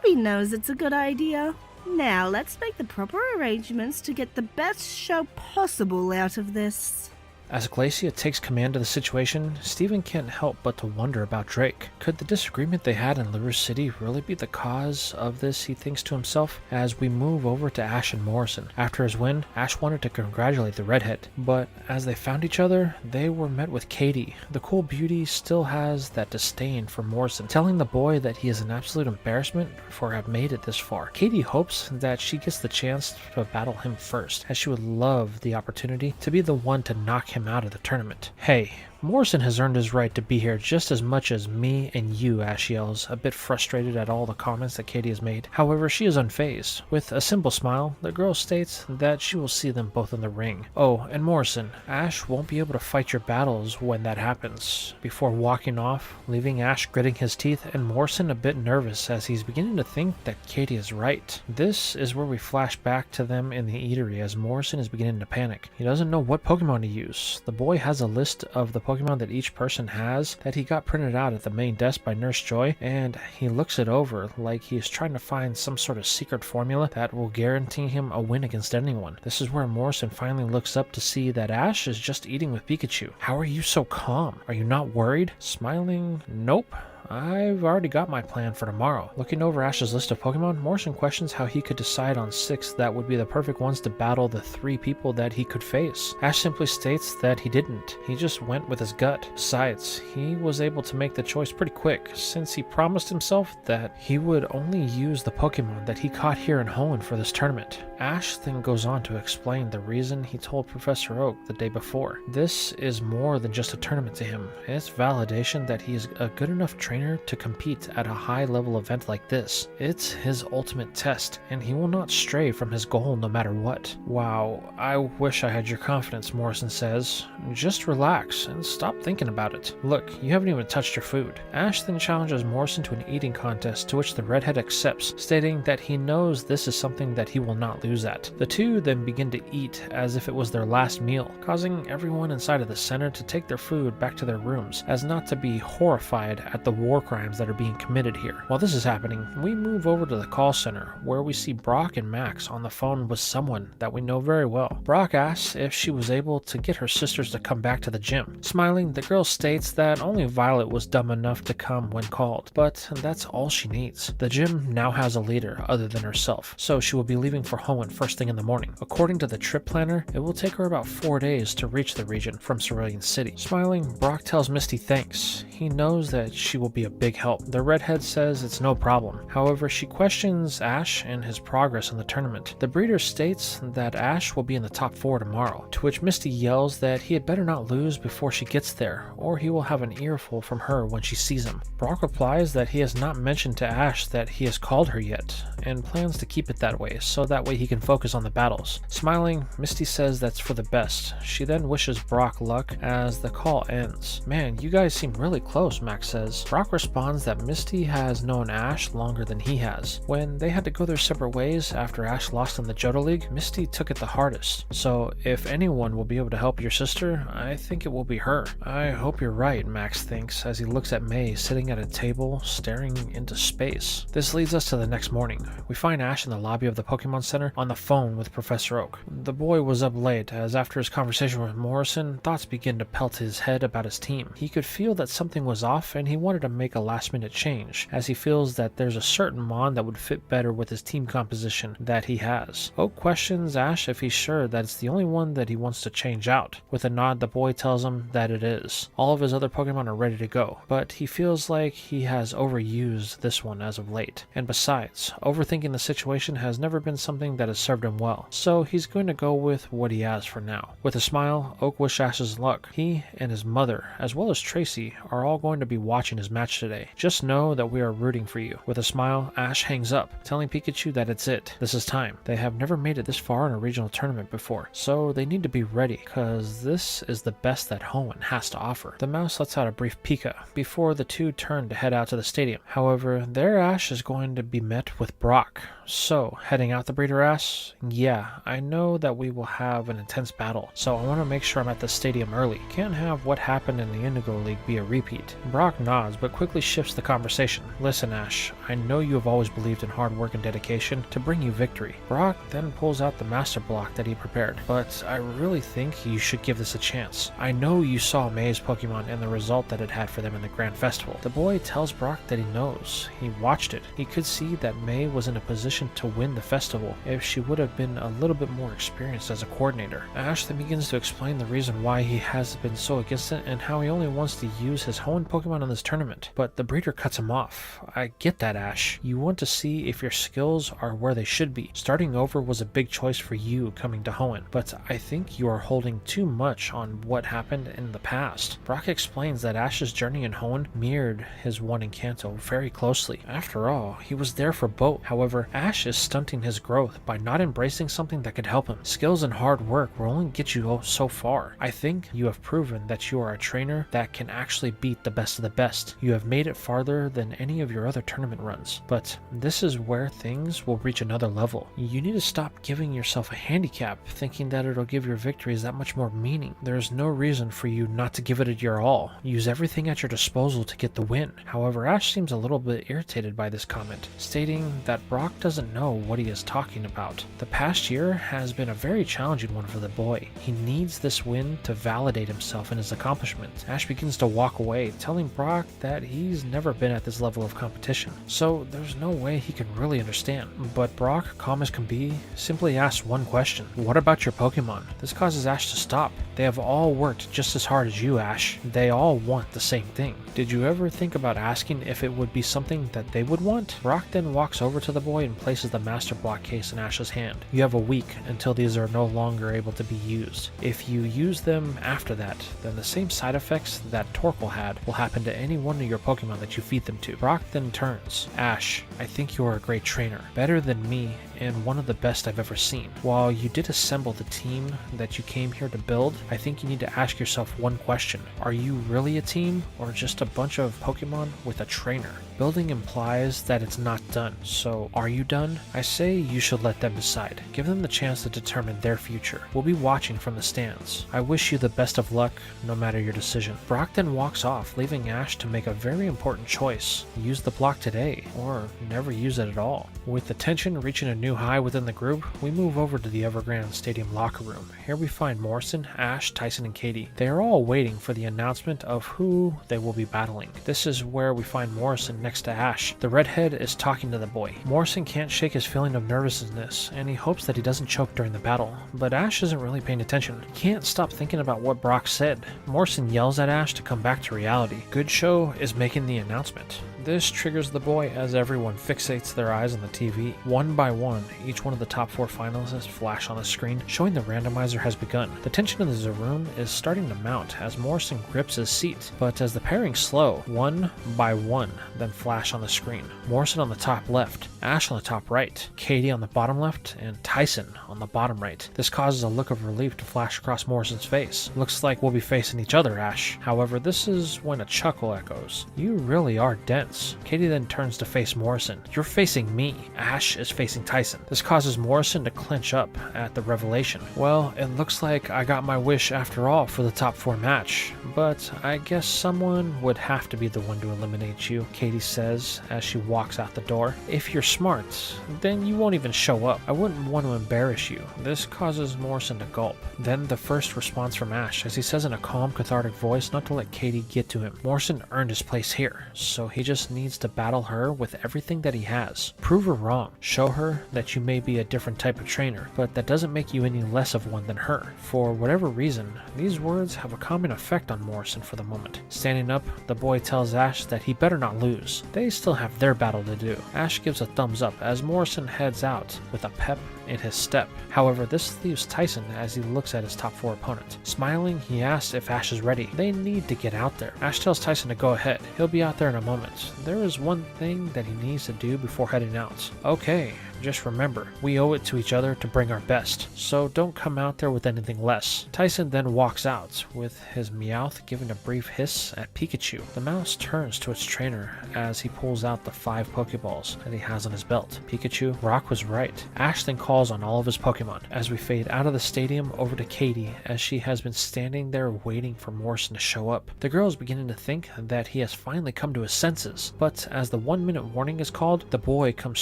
Phoebe knows it's a good idea. Now, let's make the proper arrangements to get the best show possible out of this. As Glacia takes command of the situation, Steven can't help but to wonder about Drake. Could the disagreement they had in LaRouche City really be the cause of this, he thinks to himself, as we move over to Ash and Morrison. After his win, Ash wanted to congratulate the redhead, but as they found each other, they were met with Katie. The cool beauty still has that disdain for Morrison, telling the boy that he is an absolute embarrassment for having made it this far. Katie hopes that she gets the chance to battle him first, as she would love the opportunity to be the one to knock him out of the tournament. Hey, Morrison has earned his right to be here just as much as me and you, Ash yells, a bit frustrated at all the comments that Katie has made. However, she is unfazed. With a simple smile, the girl states that she will see them both in the ring. Oh, and Morrison, Ash won't be able to fight your battles when that happens. Before walking off, leaving Ash gritting his teeth and Morrison a bit nervous as he's beginning to think that Katie is right. This is where we flash back to them in the eatery as Morrison is beginning to panic. He doesn't know what Pokemon to use. The boy has a list of the Pokemon that each person has that he got printed out at the main desk by Nurse Joy, and he looks it over like he's trying to find some sort of secret formula that will guarantee him a win against anyone. This is where Morrison finally looks up to see that Ash is just eating with Pikachu. How are you so calm? Are you not worried? Smiling, nope. I've already got my plan for tomorrow. Looking over Ash's list of Pokemon, Morrison questions how he could decide on 6 that would be the perfect ones to battle the 3 people that he could face. Ash simply states that he didn't. He just went with his gut. Besides, he was able to make the choice pretty quick, since he promised himself that he would only use the Pokemon that he caught here in Hoenn for this tournament. Ash then goes on to explain the reason he told Professor Oak the day before. This is more than just a tournament to him. It's validation that he is a good enough trainer trainer to compete at a high-level event like this. It's his ultimate test, and he will not stray from his goal no matter what. Wow, I wish I had your confidence, Morrison says. Just relax and stop thinking about it. Look, you haven't even touched your food. Ash then challenges Morrison to an eating contest, to which the redhead accepts, stating that he knows this is something that he will not lose at. The two then begin to eat as if it was their last meal, causing everyone inside of the center to take their food back to their rooms, as not to be horrified at the war crimes that are being committed here. While this is happening, we move over to the call center, where we see Brock and Max on the phone with someone that we know very well. Brock asks if she was able to get her sisters to come back to the gym. Smiling, the girl states that only Violet was dumb enough to come when called, but that's all she needs. The gym now has a leader other than herself, so she will be leaving for Hoenn first thing in the morning. According to the trip planner, it will take her about 4 days to reach the region from Cerulean City. Smiling, Brock tells Misty thanks. He knows that she will be a big help. The redhead says it's no problem. However, she questions Ash and his progress in the tournament. The breeder states that Ash will be in the top 4 tomorrow, to which Misty yells that he had better not lose before she gets there, or he will have an earful from her when she sees him. Brock replies that he has not mentioned to Ash that he has called her yet, and plans to keep it that way, so that way he can focus on the battles. Smiling, Misty says that's for the best. She then wishes Brock luck as the call ends. Man, you guys seem really close, Max says. Brock responds that Misty has known Ash longer than he has. When they had to go their separate ways after Ash lost in the Johto League, Misty took it the hardest. So if anyone will be able to help your sister, I think it will be her. I hope you're right, Max thinks as he looks at May sitting at a table staring into space. This leads us to the next morning. We find Ash in the lobby of the Pokémon Center on the phone with Professor Oak. The boy was up late as after his conversation with Morrison, thoughts begin to pelt his head about his team. He could feel that something was off and he wanted to make a last minute change, as he feels that there's a certain Mon that would fit better with his team composition that he has. Oak questions Ash if he's sure that it's the only one that he wants to change out. With a nod, the boy tells him that it is. All of his other Pokemon are ready to go, but he feels like he has overused this one as of late. And besides, overthinking the situation has never been something that has served him well, so he's going to go with what he has for now. With a smile, Oak wishes Ash's luck. He and his mother, as well as Tracy, are all going to be watching his match today. Just know that we are rooting for you. With a smile, Ash hangs up, telling Pikachu that it's it. This is time. They have never made it this far in a regional tournament before, so they need to be ready, cause this is the best that Hoenn has to offer. The mouse lets out a brief pika before the two turn to head out to the stadium. However, there Ash is going to be met with Brock. So, heading out, the breeder asks, yeah, I know that we will have an intense battle, so I want to make sure I'm at the stadium early. Can't have what happened in the Indigo League be a repeat. Brock nods, but quickly shifts the conversation. Listen, Ash, I know you have always believed in hard work and dedication to bring you victory. Brock then pulls out the master block that he prepared, but I really think you should give this a chance. I know you saw May's Pokemon and the result that it had for them in the Grand Festival. The boy tells Brock that he knows. He watched it. He could see that May was in a position to win the festival if she would have been a little bit more experienced as a coordinator. Ash then begins to explain the reason why he has been so against it and how he only wants to use his Hoenn Pokemon in this tournament. But the breeder cuts him off. I get that, Ash. You want to see if your skills are where they should be. Starting over was a big choice for you coming to Hoenn, but I think you are holding too much on what happened in the past. Brock explains that Ash's journey in Hoenn mirrored his one in Kanto very closely. After all, he was there for both. However, Ash is stunting his growth by not embracing something that could help him. Skills and hard work will only get you so far. I think you have proven that you are a trainer that can actually beat the best of the best. You have made it farther than any of your other tournament runs, but this is where things will reach another level. You need to stop giving yourself a handicap, thinking that it'll give your victories that much more meaning. There is no reason for you not to give it your all. Use everything at your disposal to get the win. However, Ash seems a little bit irritated by this comment, stating that Brock doesn't know what he is talking about. The past year has been a very challenging one for the boy. He needs this win to validate himself and his accomplishments. Ash begins to walk away, telling Brock that he's never been at this level of competition, so there's no way he can really understand. But Brock, calm as can be, simply asks one question. What about your Pokemon? This causes Ash to stop. They have all worked just as hard as you, Ash. They all want the same thing. Did you ever think about asking if it would be something that they would want? Brock then walks over to the boy and places the master block case in Ash's hand. You have a week until these are no longer able to be used. If you use them after that, then the same side effects that Torkoal had will happen to any one of your Pokemon that you feed them to. Brock then turns. Ash, I think you are a great trainer. Better than me and one of the best I've ever seen. While you did assemble the team that you came here to build, I think you need to ask yourself one question. Are you really a team or just a bunch of Pokemon with a trainer? Building implies that it's not done, so are you done? I say you should let them decide. Give them the chance to determine their future. We'll be watching from the stands. I wish you the best of luck, no matter your decision. Brock then walks off, leaving Ash to make a very important choice. Use the block today, or never use it at all. With the tension reaching a new high within the group, we move over to the Evergrande Stadium locker room. Here we find Morrison, Ash, Tyson, and Katie. They are all waiting for the announcement of who they will be battling. This is where we find Morrison next to Ash. The redhead is talking to the boy. Morrison can't shake his feeling of nervousness, and he hopes that he doesn't choke during the battle, but Ash isn't really paying attention. He can't stop thinking about what Brock said. Morrison yells at Ash to come back to reality. Good Show is making the announcement. This triggers the boy as everyone fixates their eyes on the TV. One by one, each one of the top 4 finalists flash on the screen, showing the randomizer has begun. The tension in the room is starting to mount as Morrison grips his seat, but as the pairings slow, one by one, then flash on the screen. Morrison on the top left, Ash on the top right, Katie on the bottom left, and Tyson on the bottom right. This causes a look of relief to flash across Morrison's face. Looks like we'll be facing each other, Ash. However, this is when a chuckle echoes. You really are dense. Katie then turns to face Morrison. You're facing me. Ash is facing Tyson. This causes Morrison to clench up at the revelation. Well, it looks like I got my wish after all for the top 4 match, but I guess someone would have to be the one to eliminate you, Katie says as she walks out the door. If you're smart, then you won't even show up. I wouldn't want to embarrass you. This causes Morrison to gulp. Then the first response from Ash as he says in a calm, cathartic voice not to let Katie get to him. Morrison earned his place here, so he just needs to battle her with everything that he has. Prove her wrong. Show her that you may be a different type of trainer, but that doesn't make you any less of one than her. For whatever reason, these words have a common effect on Morrison for the moment. Standing up, the boy tells Ash that he better not lose. They still have their battle to do. Ash gives a thumbs up as Morrison heads out with a pep in his step. However, this leaves Tyson as he looks at his top 4 opponent. Smiling, he asks if Ash is ready. They need to get out there. Ash tells Tyson to go ahead. He'll be out there in a moment. There is one thing that he needs to do before heading out. Okay, just remember, we owe it to each other to bring our best, so don't come out there with anything less. Tyson then walks out, with his Meowth giving a brief hiss at Pikachu. The mouse turns to its trainer as he pulls out the 5 Pokeballs that he has on his belt. Pikachu, Brock was right. Ash then calls on all of his Pokemon. As we fade out of the stadium over to Katie, as she has been standing there waiting for Morrison to show up. The girl is beginning to think that he has finally come to his senses, but as the 1-minute warning is called, the boy comes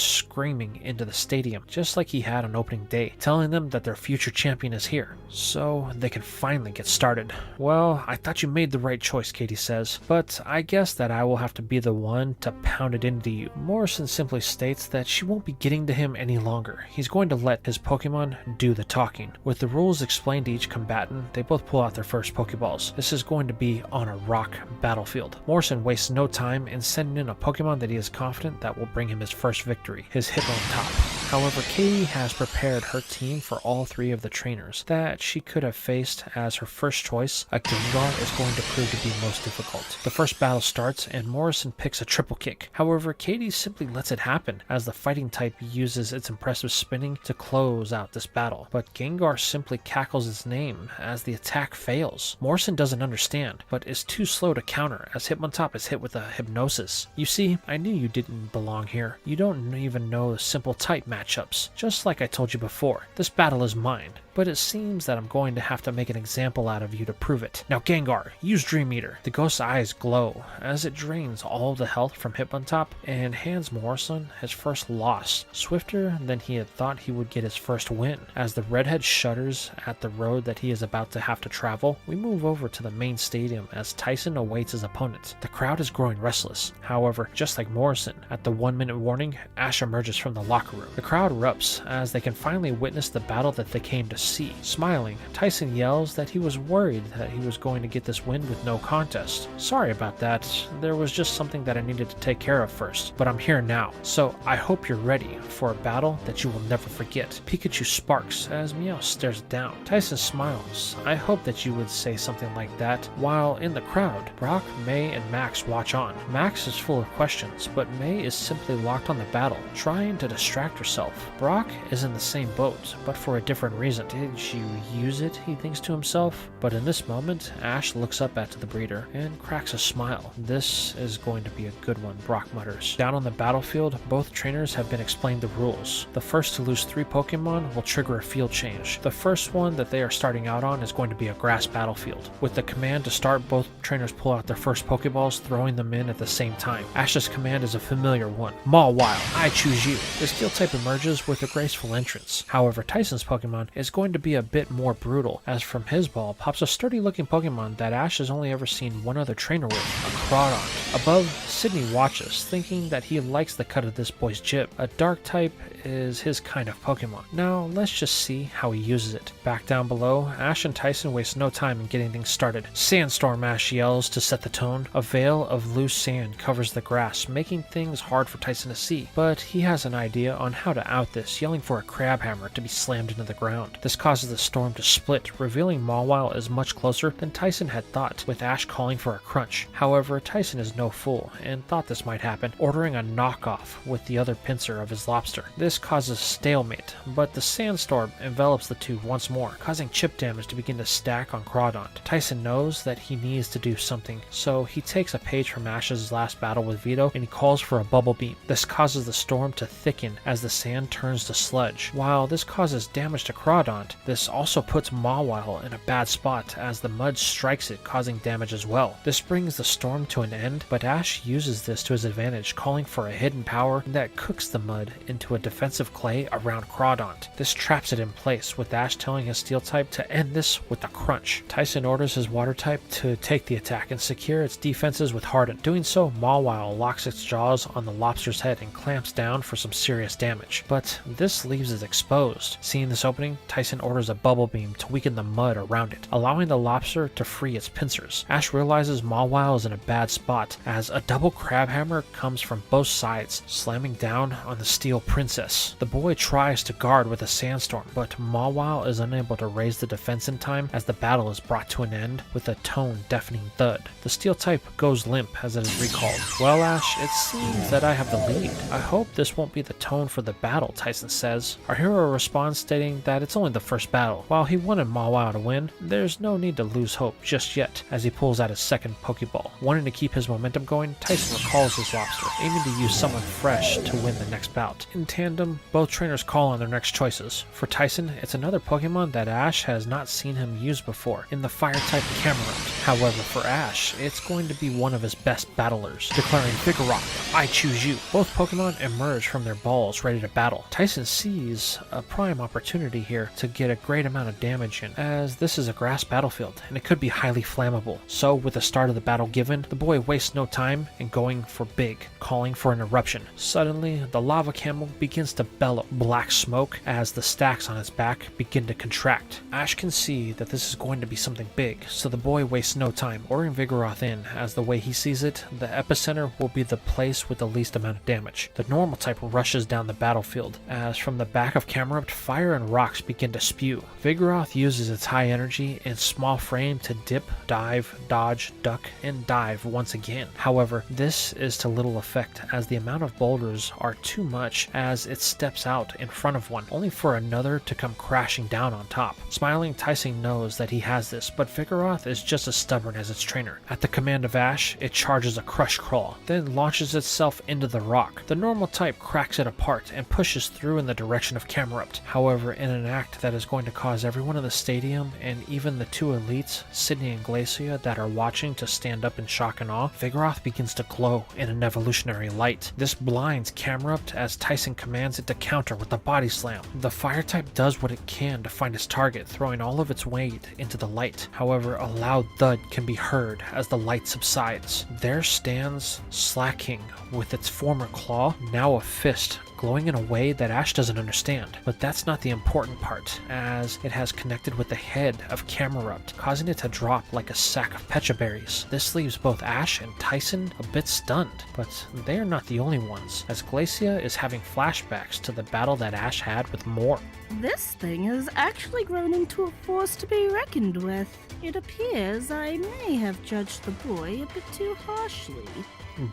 screaming into the stadium, just like he had on opening day, telling them that their future champion is here, so they can finally get started. Well, I thought you made the right choice, Katie says, but I guess that I will have to be the one to pound it into you. Morrison simply states that she won't be getting to him any longer. He's going to let his Pokemon do the talking. With the rules explained to each combatant, they both pull out their first Pokeballs. This is going to be on a rock battlefield. Morrison wastes no time in sending in a Pokemon that he is confident that will bring him his first victory, his Hitmontop. However, Katie has prepared her team for all 3 of the trainers that she could have faced, as her first choice, a Gengar, is going to prove to be most difficult. The first battle starts and Morrison picks a triple kick. However, Katie simply lets it happen as the fighting type uses its impressive spinning to close out this battle. But Gengar simply cackles its name as the attack fails. Morrison doesn't understand, but is too slow to counter as Hitmontop is hit with a Hypnosis. You see, I knew you didn't belong here. You don't even know simple type matchups. Just like I told you before, this battle is mine. But it seems that I'm going to have to make an example out of you to prove it. Now Gengar, use Dream Eater. The ghost's eyes glow as it drains all the health from Hitmontop and hands Morrison his first loss, swifter than he had thought he would get his first win. As the redhead shudders at the road that he is about to have to travel, we move over to the main stadium as Tyson awaits his opponent. The crowd is growing restless. However, just like Morrison, at the 1-minute warning, Ash emerges from the locker room. The crowd crowd erupts as they can finally witness the battle that they came to see. Smiling, Tyson yells that he was worried that he was going to get this win with no contest. Sorry about that, there was just something that I needed to take care of first, but I'm here now, so I hope you're ready for a battle that you will never forget. Pikachu sparks as Meow stares down. Tyson smiles. I hope that you would say something like that. While in the crowd, Brock, May, and Max watch on. Max is full of questions, but May is simply locked on the battle, trying to distract herself. Brock is in the same boat, but for a different reason. Did you use it, he thinks to himself. But in this moment, Ash looks up at the breeder and cracks a smile. This is going to be a good one, Brock mutters. Down on the battlefield, both trainers have been explained the rules. The first to lose 3 Pokemon will trigger a field change. The first one that they are starting out on is going to be a grass battlefield. With the command to start, both trainers pull out their first Pokeballs, throwing them in at the same time. Ash's command is a familiar one. Mawile, I choose you. The steel type emerges with a graceful entrance. However, Tyson's Pokemon is going to be a bit more brutal, as from his ball pops a sturdy looking Pokemon that Ash has only ever seen one other trainer with, a Crawdont. Above, Sydney watches, thinking that he likes the cut of this boy's jib. A dark type is his kind of Pokemon. Now, let's just see how he uses it. Back down below, Ash and Tyson waste no time in getting things started. Sandstorm, Ash yells to set the tone. A veil of loose sand covers the grass, making things hard for Tyson to see, but he has an idea on how to out this, yelling for a crab hammer to be slammed into the ground. This causes the storm to split, revealing Mawile is much closer than Tyson had thought, with Ash calling for a crunch. However, Tyson is no fool, and thought this might happen, ordering a knockoff with the other pincer of his lobster. This causes stalemate, but the sandstorm envelops the two once more, causing chip damage to begin to stack on Crawdont. Tyson knows that he needs to do something, so he takes a page from Ash's last battle with Vito and he calls for a bubble beam. This causes the storm to thicken as the sand turns to sludge. While this causes damage to Crawdont, this also puts Mawile in a bad spot as the mud strikes it, causing damage as well. This brings the storm to an end, but Ash uses this to his advantage, calling for a hidden power that cooks the mud into a defensive clay around Crawdont. This traps it in place, with Ash telling his steel type to end this with a crunch. Tyson orders his water type to take the attack and secure its defenses with Harden. Doing so, Mawile locks its jaws on the lobster's head and clamps down for some serious damage. But this leaves it exposed. Seeing this opening, Tyson orders a bubble beam to weaken the mud around it, allowing the lobster to free its pincers. Ash realizes Mawile is in a bad spot as a double crab hammer comes from both sides, slamming down on the steel princess. The boy tries to guard with a sandstorm, but Mawile is unable to raise the defense in time as the battle is brought to an end with a tone-deafening thud. The steel type goes limp as it is recalled. Well, Ash, it seems that I have the lead. I hope this won't be the tone for the battle, Tyson says. Our hero responds stating that it's only the first battle. While he wanted Mawile to win, there's no need to lose hope just yet as he pulls out his second Pokeball. Wanting to keep his momentum going, Tyson recalls his lobster, aiming to use someone fresh to win the next bout. In tandem, both trainers call on their next choices. For Tyson, it's another Pokemon that Ash has not seen him use before, in the Fire-type Camerupt. However, for Ash, it's going to be one of his best battlers, declaring Vigoroth, I choose you. Both Pokemon emerge from their balls ready to battle. Tyson sees a prime opportunity here to get a great amount of damage in, as this is a grass battlefield and it could be highly flammable. So with the start of the battle given, the boy wastes no time in going for big, calling for an eruption. Suddenly, the lava camel begins to bellow black smoke as the stacks on its back begin to contract. Ash can see that this is going to be something big, so the boy wastes no time ordering Vigoroth in, as the way he sees it, the epicenter will be the place with the least amount of damage. The normal type rushes down the battlefield, as from the back of Camerupt, fire and rocks begin to spew. Vigoroth uses its high energy and small frame to dip, dive, dodge, duck, and dive once again. However, this is to little effect as the amount of boulders are too much as it steps out in front of one, only for another to come crashing down on top. Smiling, Tyson knows that he has this, but Vigoroth is just as stubborn as its trainer. At the command of Ash, it charges a Crush Claw, then launches itself into the rock. The normal type cracks it apart and pushes through in the direction of Camerupt. However, in an act that is going to cause everyone in the stadium and even the two elites, Sydney and Glacia, that are watching to stand up in shock and awe, Vigoroth begins to glow in an evolutionary light. This blinds Camerupt as Tyson commands it to counter with a body slam. The fire type does what it can to find its target, throwing all of its weight into the light. However, a loud thud can be heard as the light subsides. There stands Slacking with its former claw, now a fist, glowing in a way that Ash doesn't understand. But that's not the important part, as it has connected with the head of Camerupt, causing it to drop like a sack of pecha berries. This leaves both Ash and Tyson a bit stunned, but they are not the only ones, as Glacia is having flashbacks to the battle that Ash had with Moore. This thing has actually grown into a force to be reckoned with. It appears I may have judged the boy a bit too harshly.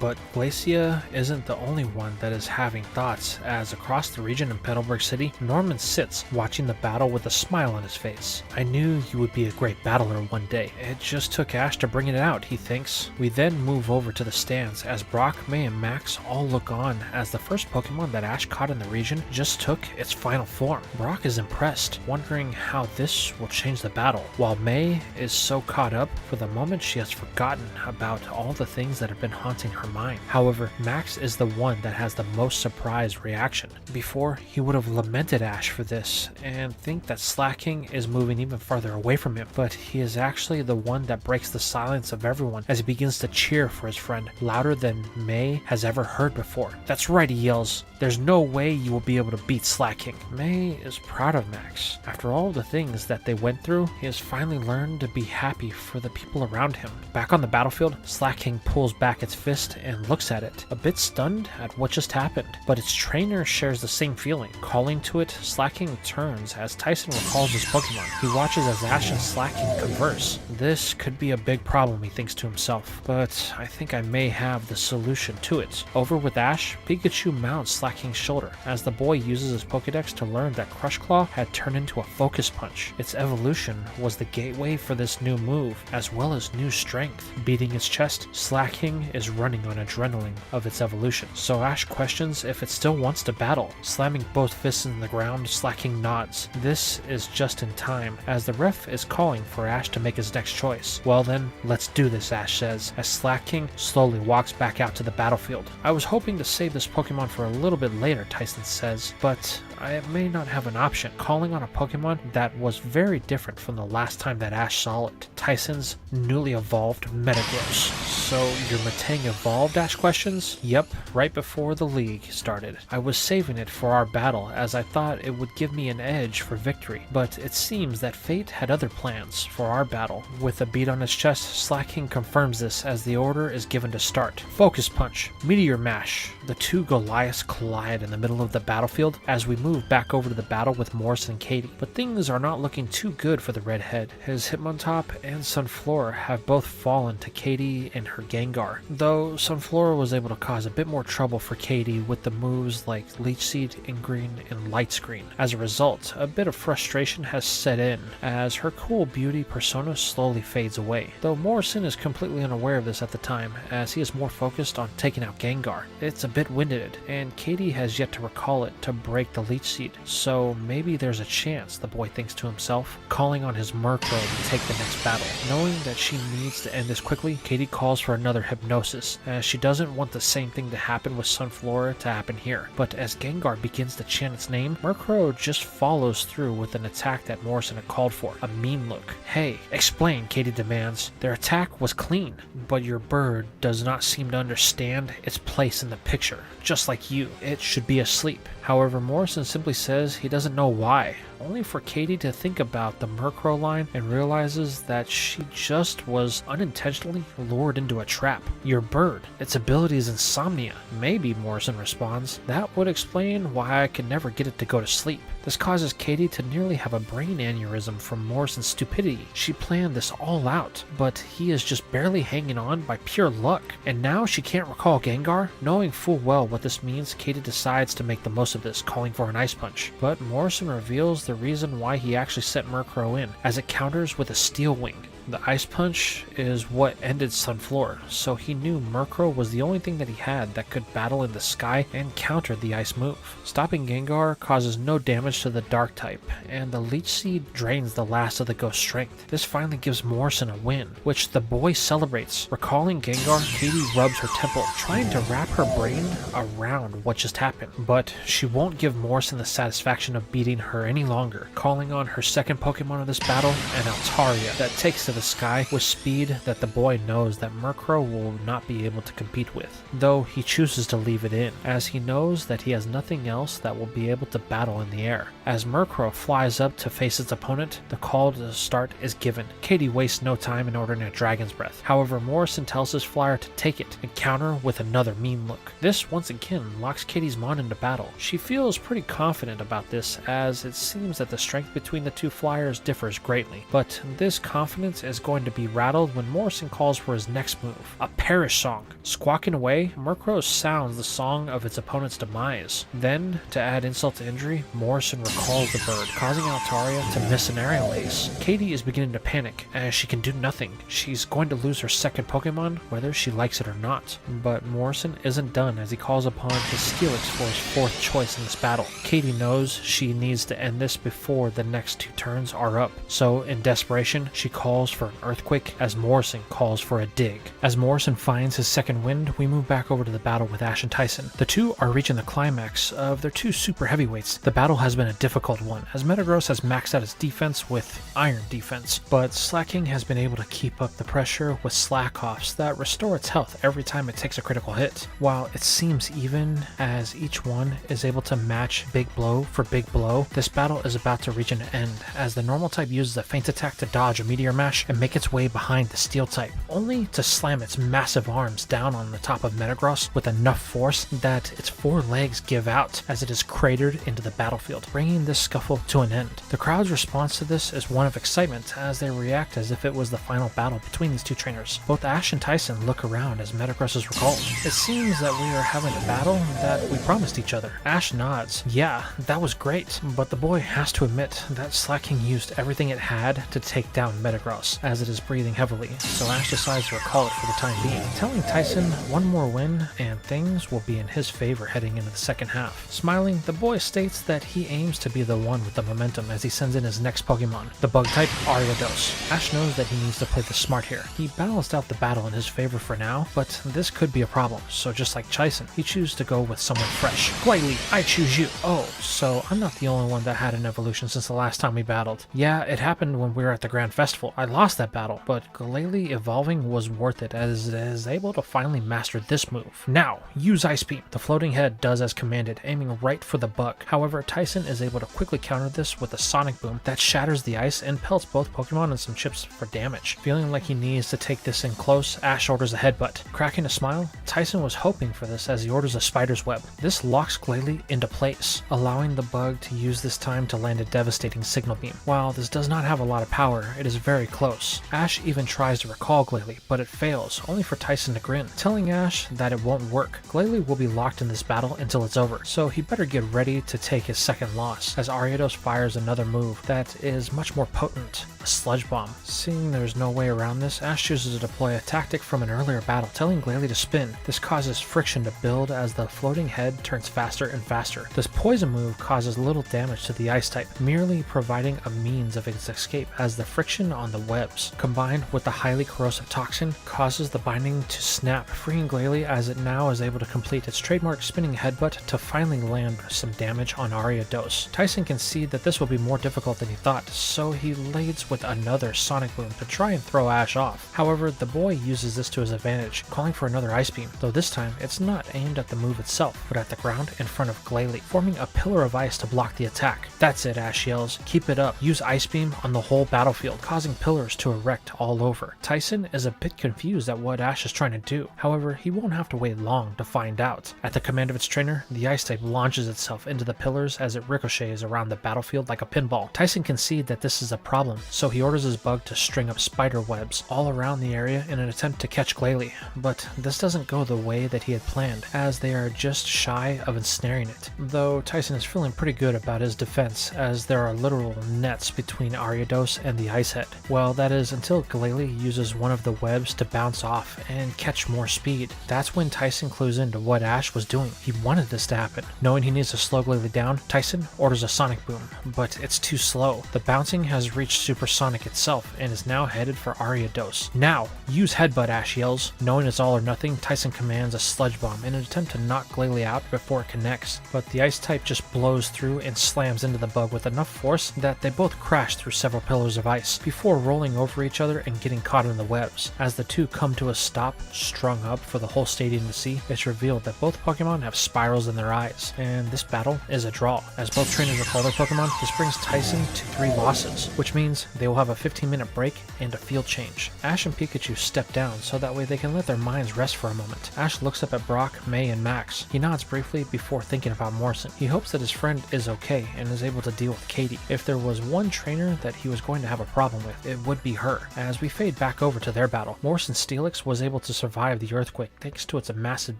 But Glacia isn't the only one that is having thoughts, as across the region in Petalburg City, Norman sits watching the battle with a smile on his face. I knew you would be a great battler one day. It just took Ash to bring it out, he thinks. We then move over to the stands as Brock, May, and Max all look on as the first Pokemon that Ash caught in the region just took its final form. Brock is impressed, wondering how this will change the battle, while May is so caught up for the moment she has forgotten about all the things that have been haunting her mind. However, Max is the one that has the most surprised reaction. Before, he would have lamented Ash for this and think that Slacking is moving even farther away from him, but he is actually the one that breaks the silence of everyone as he begins to cheer for his friend, louder than May has ever heard before. That's right, he yells. There's no way you will be able to beat Slacking. May is proud of Max. After all the things that they went through, he has finally learned to be happy for the people around him. Back on the battlefield, Slacking pulls back its fist and looks at it, a bit stunned at what just happened. But its trainer shares the same feeling. Calling to it, Slacking turns as Tyson recalls his Pokemon. He watches as Ash and Slacking converse. This could be a big problem, he thinks to himself, but I think I may have the solution to it. Over with Ash, Pikachu mounts Slacking's shoulder as the boy uses his Pokedex to learn that Crush Claw had turned into a Focus Punch. Its evolution was the gateway for this new move, as well as new strength. Beating its chest, Slacking is running on adrenaline of its evolution, so Ash questions if it still wants to battle. Slamming both fists in the ground, Slacking nods. This is just in time, as the ref is calling for Ash to make his next choice. Well then, let's do this, Ash says, as Slacking slowly walks back out to the battlefield. I was hoping to save this Pokemon for a little bit later, Tyson says, but I may not have an option, calling on a Pokemon that was very different from the last time that Ash saw it. Tyson's newly evolved Metagross. So your Metang evolved, Ash questions? Yep, right before the league started. I was saving it for our battle as I thought it would give me an edge for victory, but it seems that fate had other plans for our battle. With a beat on his chest, Slacking confirms this as the order is given to start. Focus Punch, Meteor Mash. The two Goliaths collide in the middle of the battlefield as we move back over to the battle with Morris and Katie. But things are not looking too good for the redhead. His Hitmontop and Sunflora have both fallen to Katie and her Gengar, though Sunflora was able to cause a bit more trouble for Katie with the moves like Leech Seed, Ingreen, and Light Screen. As a result, a bit of frustration has set in as her cool beauty persona slowly fades away, though Morrison is completely unaware of this at the time as he is more focused on taking out Gengar. It's a bit winded, and Katie has yet to recall it to break the Leech Seed, so maybe there's a chance, the boy thinks to himself, calling on his Murkrow to take the next battle. Knowing that she needs to end this quickly, Katie calls for another Hypnosis, as she doesn't want the same thing to happen with Sunflora to happen here. But as Gengar begins to chant its name, Murkrow just follows through with an attack that Morrison had called for, a mean look. Hey, explain, Katie demands. Their attack was clean, but your bird does not seem to understand its place in the picture. Just like you, it should be asleep. However, Morrison simply says he doesn't know why, only for Katie to think about the Murkrow line and realizes that she just was unintentionally lured into a trap. Your bird, its ability is insomnia. Maybe, Morrison responds. That would explain why I could never get it to go to sleep. This causes Katie to nearly have a brain aneurysm from Morrison's stupidity. She planned this all out, but he is just barely hanging on by pure luck. And now she can't recall Gengar? Knowing full well what this means, Katie decides to make the most of this, calling for an Ice Punch. But Morrison reveals the reason why he actually sent Murkrow in, as it counters with a Steel Wing. The Ice Punch is what ended Sunflora, so he knew Murkrow was the only thing that he had that could battle in the sky and counter the ice move. Stopping Gengar causes no damage damage to the dark type, and the leech seed drains the last of the ghost strength. This finally gives Morrison a win, which the boy celebrates. Recalling Gengar, Katie rubs her temple, trying to wrap her brain around what just happened, but she won't give Morrison the satisfaction of beating her any longer, calling on her second Pokemon of this battle, an Altaria that takes to the sky with speed that the boy knows that Murkrow will not be able to compete with, though he chooses to leave it in, as he knows that he has nothing else that will be able to battle in the air. As Murkrow flies up to face its opponent, the call to start is given. Katie wastes no time in ordering a Dragon's Breath. However, Morrison tells his flyer to take it and counter with another mean look. This once again locks Katie's Mon into battle. She feels pretty confident about this, as it seems that the strength between the two flyers differs greatly, but this confidence is going to be rattled when Morrison calls for his next move, a Perish Song. Squawking away, Murkrow sounds the song of its opponent's demise. Then, to add insult to injury, Morrison recalls the bird, causing Altaria to miss an aerial ace. Katie is beginning to panic, as she can do nothing. She's going to lose her second Pokemon, whether she likes it or not. But Morrison isn't done, as he calls upon his Steelix for his fourth choice in this battle. Katie knows she needs to end this before the next two turns are up, so in desperation, she calls for an Earthquake, as Morrison calls for a Dig. As Morrison finds his second wind, we move back over to the battle with Ash and Tyson. The two are reaching the climax of their two super heavyweights. The battle has been a difficult one, as Metagross has maxed out its defense with Iron Defense, but Slaking has been able to keep up the pressure with Slack-Offs that restore its health every time it takes a critical hit. While it seems even, as each one is able to match big blow for big blow, this battle is about to reach an end, as the normal type uses a feint attack to dodge a Meteor Mash and make its way behind the steel type, only to slam its massive arms down on the top of Metagross with enough force that its four legs give out as it is cratered into the battlefield, bringing this scuffle to an end. The crowd's response to this is one of excitement, as they react as if it was the final battle between these two trainers. Both Ash and Tyson look around as Metagross is recalled. It seems that we are having a battle that we promised each other. Ash nods. Yeah, that was great, but the boy has to admit that Slaking used everything it had to take down Metagross, as it is breathing heavily, so Ash decides to recall it for the time being, telling Tyson one more win and things will be in his favor heading into the second half. Smiling, the boy states that he aims to be the one with the momentum as he sends in his next Pokemon, the bug type Ariados. Ash knows that he needs to play this smart here. He balanced out the battle in his favor for now, but this could be a problem, so just like Tyson, he chooses to go with someone fresh. Glalie, I choose you. Oh, so I'm not the only one that had an evolution since the last time we battled. Yeah, it happened when we were at the Grand Festival. I lost that battle, but Glalie evolving was worth it, as it is able to finally master this move. Now, use Ice Beam. The floating head does as commanded, aiming right for the bug. However, Tyson is able to quickly counter this with a Sonic Boom that shatters the ice and pelts both Pokemon and some chips for damage. Feeling like he needs to take this in close, Ash orders a headbutt. Cracking a smile, Tyson was hoping for this as he orders a Spider's Web. This locks Glalie into place, allowing the bug to use this time to land a devastating Signal Beam. While this does not have a lot of power, it is very close. Ash even tries to recall Glalie, but it fails, only for Tyson to grin, telling Ash that it won't work. Glalie will be locked in this battle until it's over, so he better get ready to take his second loss, as Ariados fires another move that is much more potent, a Sludge Bomb. Seeing there's no way around this, Ash chooses to deploy a tactic from an earlier battle, telling Glalie to spin. This causes friction to build as the floating head turns faster and faster. This poison move causes little damage to the ice type, merely providing a means of its escape, as the friction on the webs, combined with the highly corrosive toxin, causes the binding to snap, freeing Glalie as it now is able to complete its trademark spinning headbutt to finally land some damage on Ariados. Tyson can see that this will be more difficult than he thought, so he leads with another Sonic Boom to try and throw Ash off. However, the boy uses this to his advantage, calling for another Ice Beam, though this time it's not aimed at the move itself, but at the ground in front of Glalie, forming a pillar of ice to block the attack. That's it, Ash yells. Keep it up. Use Ice Beam on the whole battlefield, causing pillars to erect all over. Tyson is a bit confused at what Ash is trying to do. However, he won't have to wait long to find out. At the command of its trainer, the ice type launches itself into the pillars as it ricochets around the battlefield like a pinball. Tyson can see that this is a problem, so he orders his bug to string up spider webs all around the area in an attempt to catch Glalie. But this doesn't go the way that he had planned, as they are just shy of ensnaring it, though Tyson is feeling pretty good about his defense, as there are literal nets between Ariados and the ice head. Well, that is until Glalie uses one of the webs to bounce off and catch more speed. That's when Tyson clues into what Ash was doing. He wanted this to happen. Knowing he needs to slow Glalie down, Tyson orders a sonic boom, but it's too slow. The bouncing has reached supersonic itself and is now headed for Ariados. Now, use headbutt, Ash yells. Knowing it's all or nothing, Tyson commands a sludge bomb in an attempt to knock Glalie out before it connects, but the ice type just blows through and slams into the bug with enough force that they both crash through several pillars of ice before rolling over each other and getting caught in the webs. As the two come to a stop, strung up for the whole stadium to see, it's revealed that both Pokemon have spirals in their eyes, and this battle is a draw. As both trainers recall their Pokemon, this brings Tyson to 3 losses, which means they will have a 15-minute break and a field change. Ash and Pikachu step down so that way they can let their minds rest for a moment. Ash looks up at Brock, May, and Max. He nods briefly before thinking about Morrison. He hopes that his friend is okay and is able to deal with Katie. If there was one trainer that he was going to have a problem with, it would be her. As we fade back over to their battle, Morrison Steelix was able to survive the earthquake thanks to its massive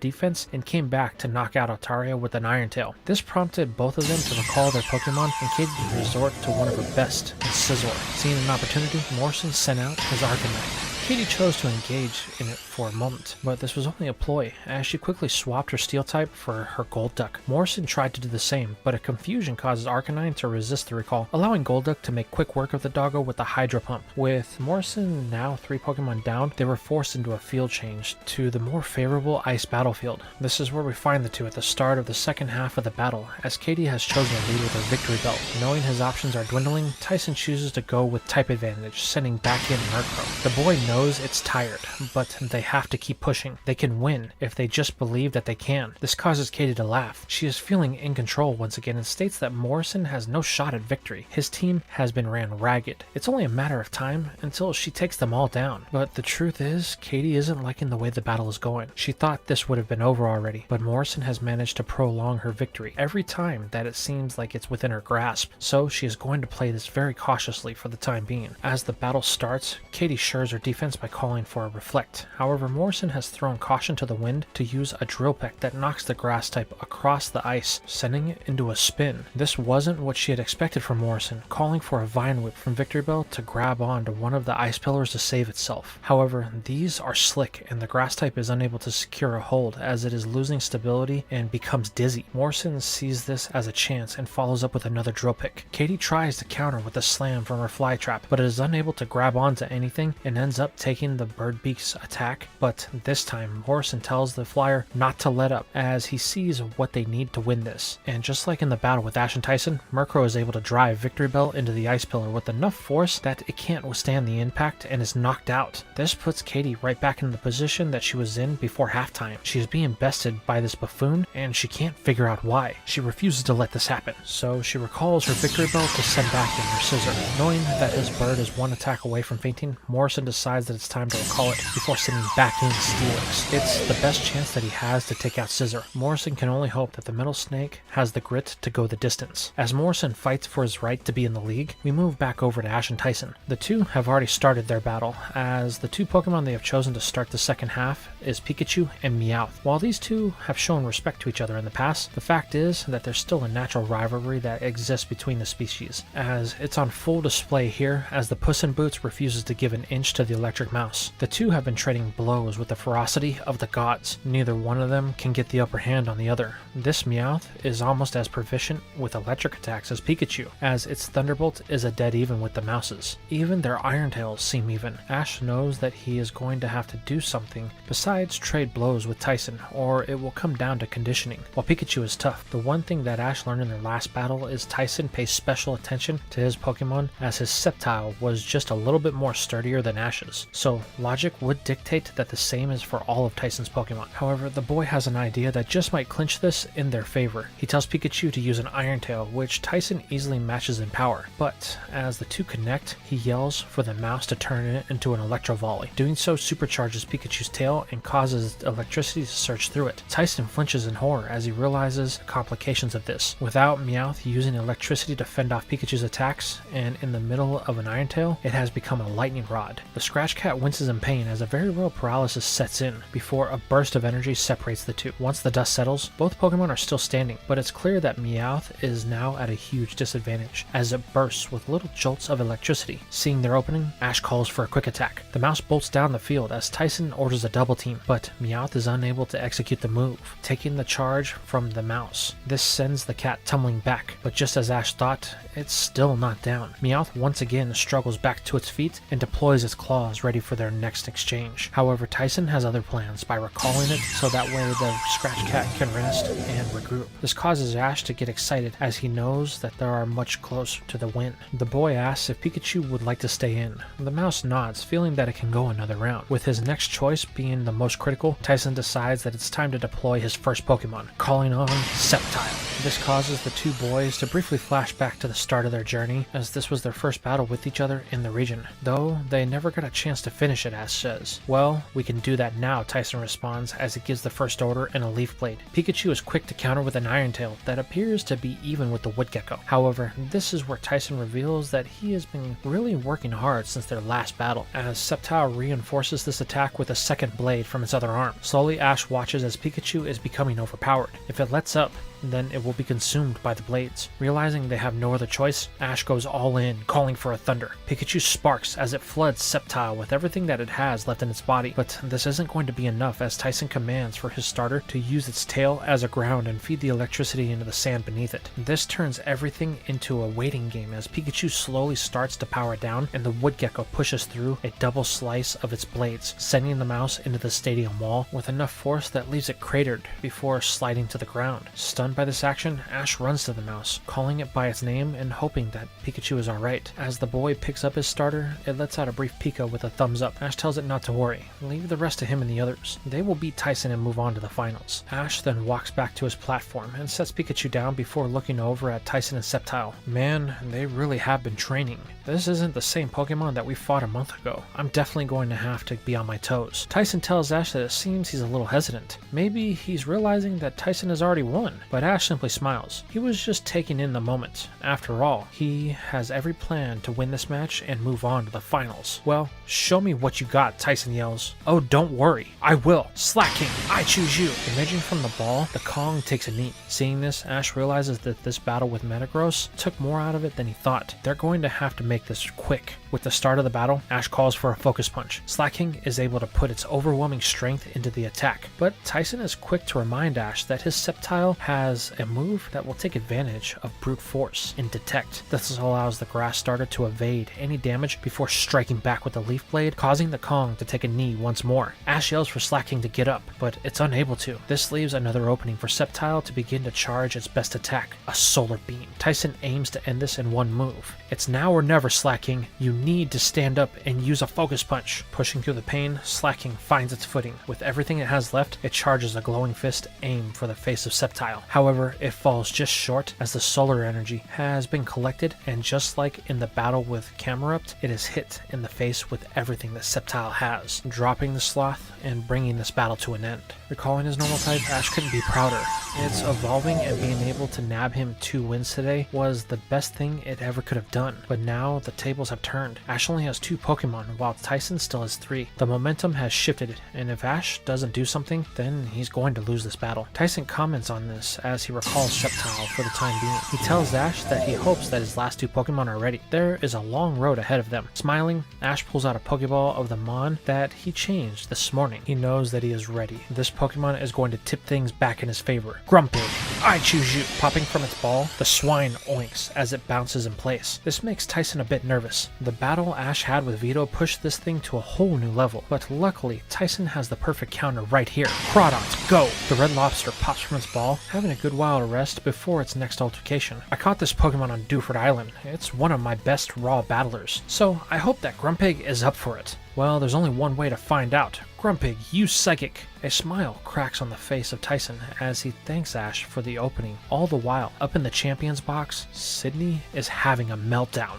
defense and came back to knock out Altaria with an Iron Tail. This prompted both of them to recall their Pokemon and Katie to resort to one of her best, Scizor. Seeing an opportunity, Morrison sent out his Arcanine. Katie chose to engage in it for a moment, but this was only a ploy, as she quickly swapped her Steel type for her Golduck. Morrison tried to do the same, but a confusion causes Arcanine to resist the recall, allowing Golduck to make quick work of the doggo with the Hydro Pump. With Morrison now 3 Pokemon down, they were forced into a field change to the more favorable ice battlefield. This is where we find the two at the start of the second half of the battle, as Katie has chosen to lead with her Victory Belt. Knowing his options are dwindling, Tyson chooses to go with type advantage, sending back in Murkrow. The boy knows it's tired, but they have to keep pushing. They can win if they just believe that they can. This causes Katie to laugh. She is feeling in control once again and states that Morrison has no shot at victory. His team has been ran ragged. It's only a matter of time until she takes them all down. But the truth is, Katie isn't liking the way the battle is going. She thought this would have been over already, but Morrison has managed to prolong her victory every time that it seems like it's within her grasp. So she is going to play this very cautiously for the time being. As the battle starts, Katie shures her defense by calling for a Reflect. However, Morrison has thrown caution to the wind to use a Drill Peck that knocks the grass type across the ice, sending it into a spin. This wasn't what she had expected from Morrison, calling for a Vine Whip from Victory Bell to grab onto one of the ice pillars to save itself. However, these are slick and the grass type is unable to secure a hold as it is losing stability and becomes dizzy. Morrison sees this as a chance and follows up with another Drill Pick. Katie tries to counter with a slam from her Fly Trap, but is unable to grab onto anything and ends up taking the Bird Beak's attack, but this time Morrison tells the flyer not to let up as he sees what they need to win this. And just like in the battle with Ash and Tyson, Murkrow is able to drive Victory Bell into the ice pillar with enough force that it can't withstand the impact and is knocked out. This puts Katie right back in the position that she was in before halftime. She is being bested by this buffoon and she can't figure out why. She refuses to let this happen, so she recalls her Victory Bell to send back in her Scizor. Knowing that his bird is one attack away from fainting, Morrison decides that it's time to recall it before sending back in Steelix. It's the best chance that he has to take out Scizor. Morrison can only hope that the Metal Snake has the grit to go the distance. As Morrison fights for his right to be in the league, we move back over to Ash and Tyson. The two have already started their battle, as the 2 Pokemon they have chosen to start the second half is Pikachu and Meowth. While these two have shown respect to each other in the past, the fact is that there's still a natural rivalry that exists between the species, as it's on full display here as the Puss in Boots refuses to give an inch to the Electric Mouse. The two have been trading blows with the ferocity of the gods. Neither one of them can get the upper hand on the other. This Meowth is almost as proficient with electric attacks as Pikachu, as its Thunderbolt is a dead even with the mouses. Even their Iron Tails seem even. Ash knows that he is going to have to do something besides trade blows with Tyson, or it will come down to conditioning. While Pikachu is tough, the one thing that Ash learned in their last battle is Tyson pays special attention to his Pokemon, as his Sceptile was just a little bit more sturdier than Ash's. finals, so logic would dictate that the same is for all of Tyson's Pokemon. However, the boy has an idea that just might clinch this in their favor. He tells Pikachu to use an Iron Tail, which Tyson easily matches in power, but as the two connect, he yells for the mouse to turn it into an Electro Volley. Doing so supercharges Pikachu's tail and causes electricity to surge through it. Tyson flinches in horror as he realizes the complications of this. Without Meowth using electricity to fend off Pikachu's attacks, and in the middle of an Iron Tail, it has become a lightning rod. The Scratch Cat winces in pain as a very real paralysis sets in before a burst of energy separates the two. Once the dust settles, both Pokemon are still standing, but it's clear that Meowth is now at a huge disadvantage as it bursts with little jolts of electricity. Seeing their opening, Ash calls for a quick attack. The mouse bolts down the field as Tyson orders a double team, but Meowth is unable to execute the move, taking the charge from the mouse. This sends the cat tumbling back, but just as Ash thought, it's still not down. Meowth once again struggles back to its feet and deploys its claws ready for their next exchange. However, Tyson has other plans by recalling it so that way the Scratch Cat can rest and regroup. This causes Ash to get excited as he knows that they are much closer to the win. The boy asks if Pikachu would like to stay in. The mouse nods, feeling that it can go another round. With his next choice being the most critical, Tyson decides that it's time to deploy his first Pokemon, calling on Sceptile. This causes the two boys to briefly flash back to the start of their journey, as this was their first battle with each other in the region, though they never got a chance to finish it, Ash says. Well, we can do that now, Tyson responds as he gives the first order and a Leaf Blade. Pikachu is quick to counter with an Iron Tail that appears to be even with the Woodgecko. However, this is where Tyson reveals that he has been really working hard since their last battle, as Sceptile reinforces this attack with a second blade from its other arm. Slowly, Ash watches as Pikachu is becoming overpowered. If it lets up, then it will be consumed by the blades. Realizing they have no other choice, Ash goes all in, calling for a Thunder. Pikachu sparks as it floods Sceptile with everything that it has left in its body, but this isn't going to be enough as Tyson commands for his starter to use its tail as a ground and feed the electricity into the sand beneath it. This turns everything into a waiting game as Pikachu slowly starts to power down and the Woodgecko pushes through a double slice of its blades, sending the mouse into the stadium wall with enough force that leaves it cratered before sliding to the ground. Stunned by this action, Ash runs to the mouse, calling it by its name and hoping that Pikachu is alright. As the boy picks up his starter, it lets out a brief Pika with a thumbs up. Ash tells it not to worry, leave the rest to him and the others. They will beat Tyson and move on to the finals. Ash then walks back to his platform and sets Pikachu down before looking over at Tyson and Sceptile. Man, they really have been training. This isn't the same Pokemon that we fought a month ago. I'm definitely going to have to be on my toes. Tyson tells Ash that it seems he's a little hesitant. Maybe he's realizing that Tyson has already won, but Ash simply smiles. He was just taking in the moment. After all, he has every plan to win this match and move on to the finals. Well, show me what you got, Tyson yells. Oh, don't worry. I will. Slacking. I choose you. Emerging from the ball, the Kong takes a knee. Seeing this, Ash realizes that this battle with Metagross took more out of it than he thought. They're going to have to make this quick. With the start of the battle, Ash calls for a Focus Punch. Slaking is able to put its overwhelming strength into the attack, but Tyson is quick to remind Ash that his Sceptile has a move that will take advantage of Brute Force in Detect. This allows the grass starter to evade any damage before striking back with the Leaf Blade, causing the Kong to take a knee once more. Ash yells for Slaking to get up, but it's unable to. This leaves another opening for Sceptile to begin to charge its best attack, a Solar Beam. Tyson aims to end this in one move. It's now or never, Slaking. You need to stand up and use a Focus Punch. Pushing through the pain, Slaking finds its footing. With everything it has left, it charges a glowing fist aimed for the face of Sceptile. However, it falls just short as the solar energy has been collected, and just like in the battle with Camerupt, it is hit in the face with everything that Sceptile has, dropping the Sloth and bringing this battle to an end. Recalling his normal type, Ash couldn't be prouder. Its evolving and being able to nab him 2 wins today was the best thing it ever could have done. But now the tables have turned. Ash only has 2 Pokemon, while Tyson still has 3. The momentum has shifted, and if Ash doesn't do something, then he's going to lose this battle. Tyson comments on this as he recalls Sceptile for the time being. He tells Ash that he hopes that his last 2 Pokemon are ready. There is a long road ahead of them. Smiling, Ash pulls out a Pokeball of the Mon that he changed this morning. He knows that he is ready. This Pokemon is going to tip things back in his favor. Grumpig, I choose you. Popping from its ball, the swine oinks as it bounces in place. This makes Tyson a bit nervous. The battle Ash had with Vito pushed this thing to a whole new level, but luckily Tyson has the perfect counter right here. Crawdont, go! The Red Lobster pops from its ball, having a good while to rest before its next altercation. I caught this Pokemon on Dewford Island. It's one of my best raw battlers, so I hope that Grumpig is up up for it? Well, there's only one way to find out. Grumpig, use Psychic! A smile cracks on the face of Tyson as he thanks Ash for the opening. All the while, up in the champions box, Sydney is having a meltdown.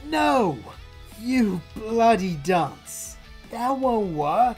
No! You bloody dunce. That won't work.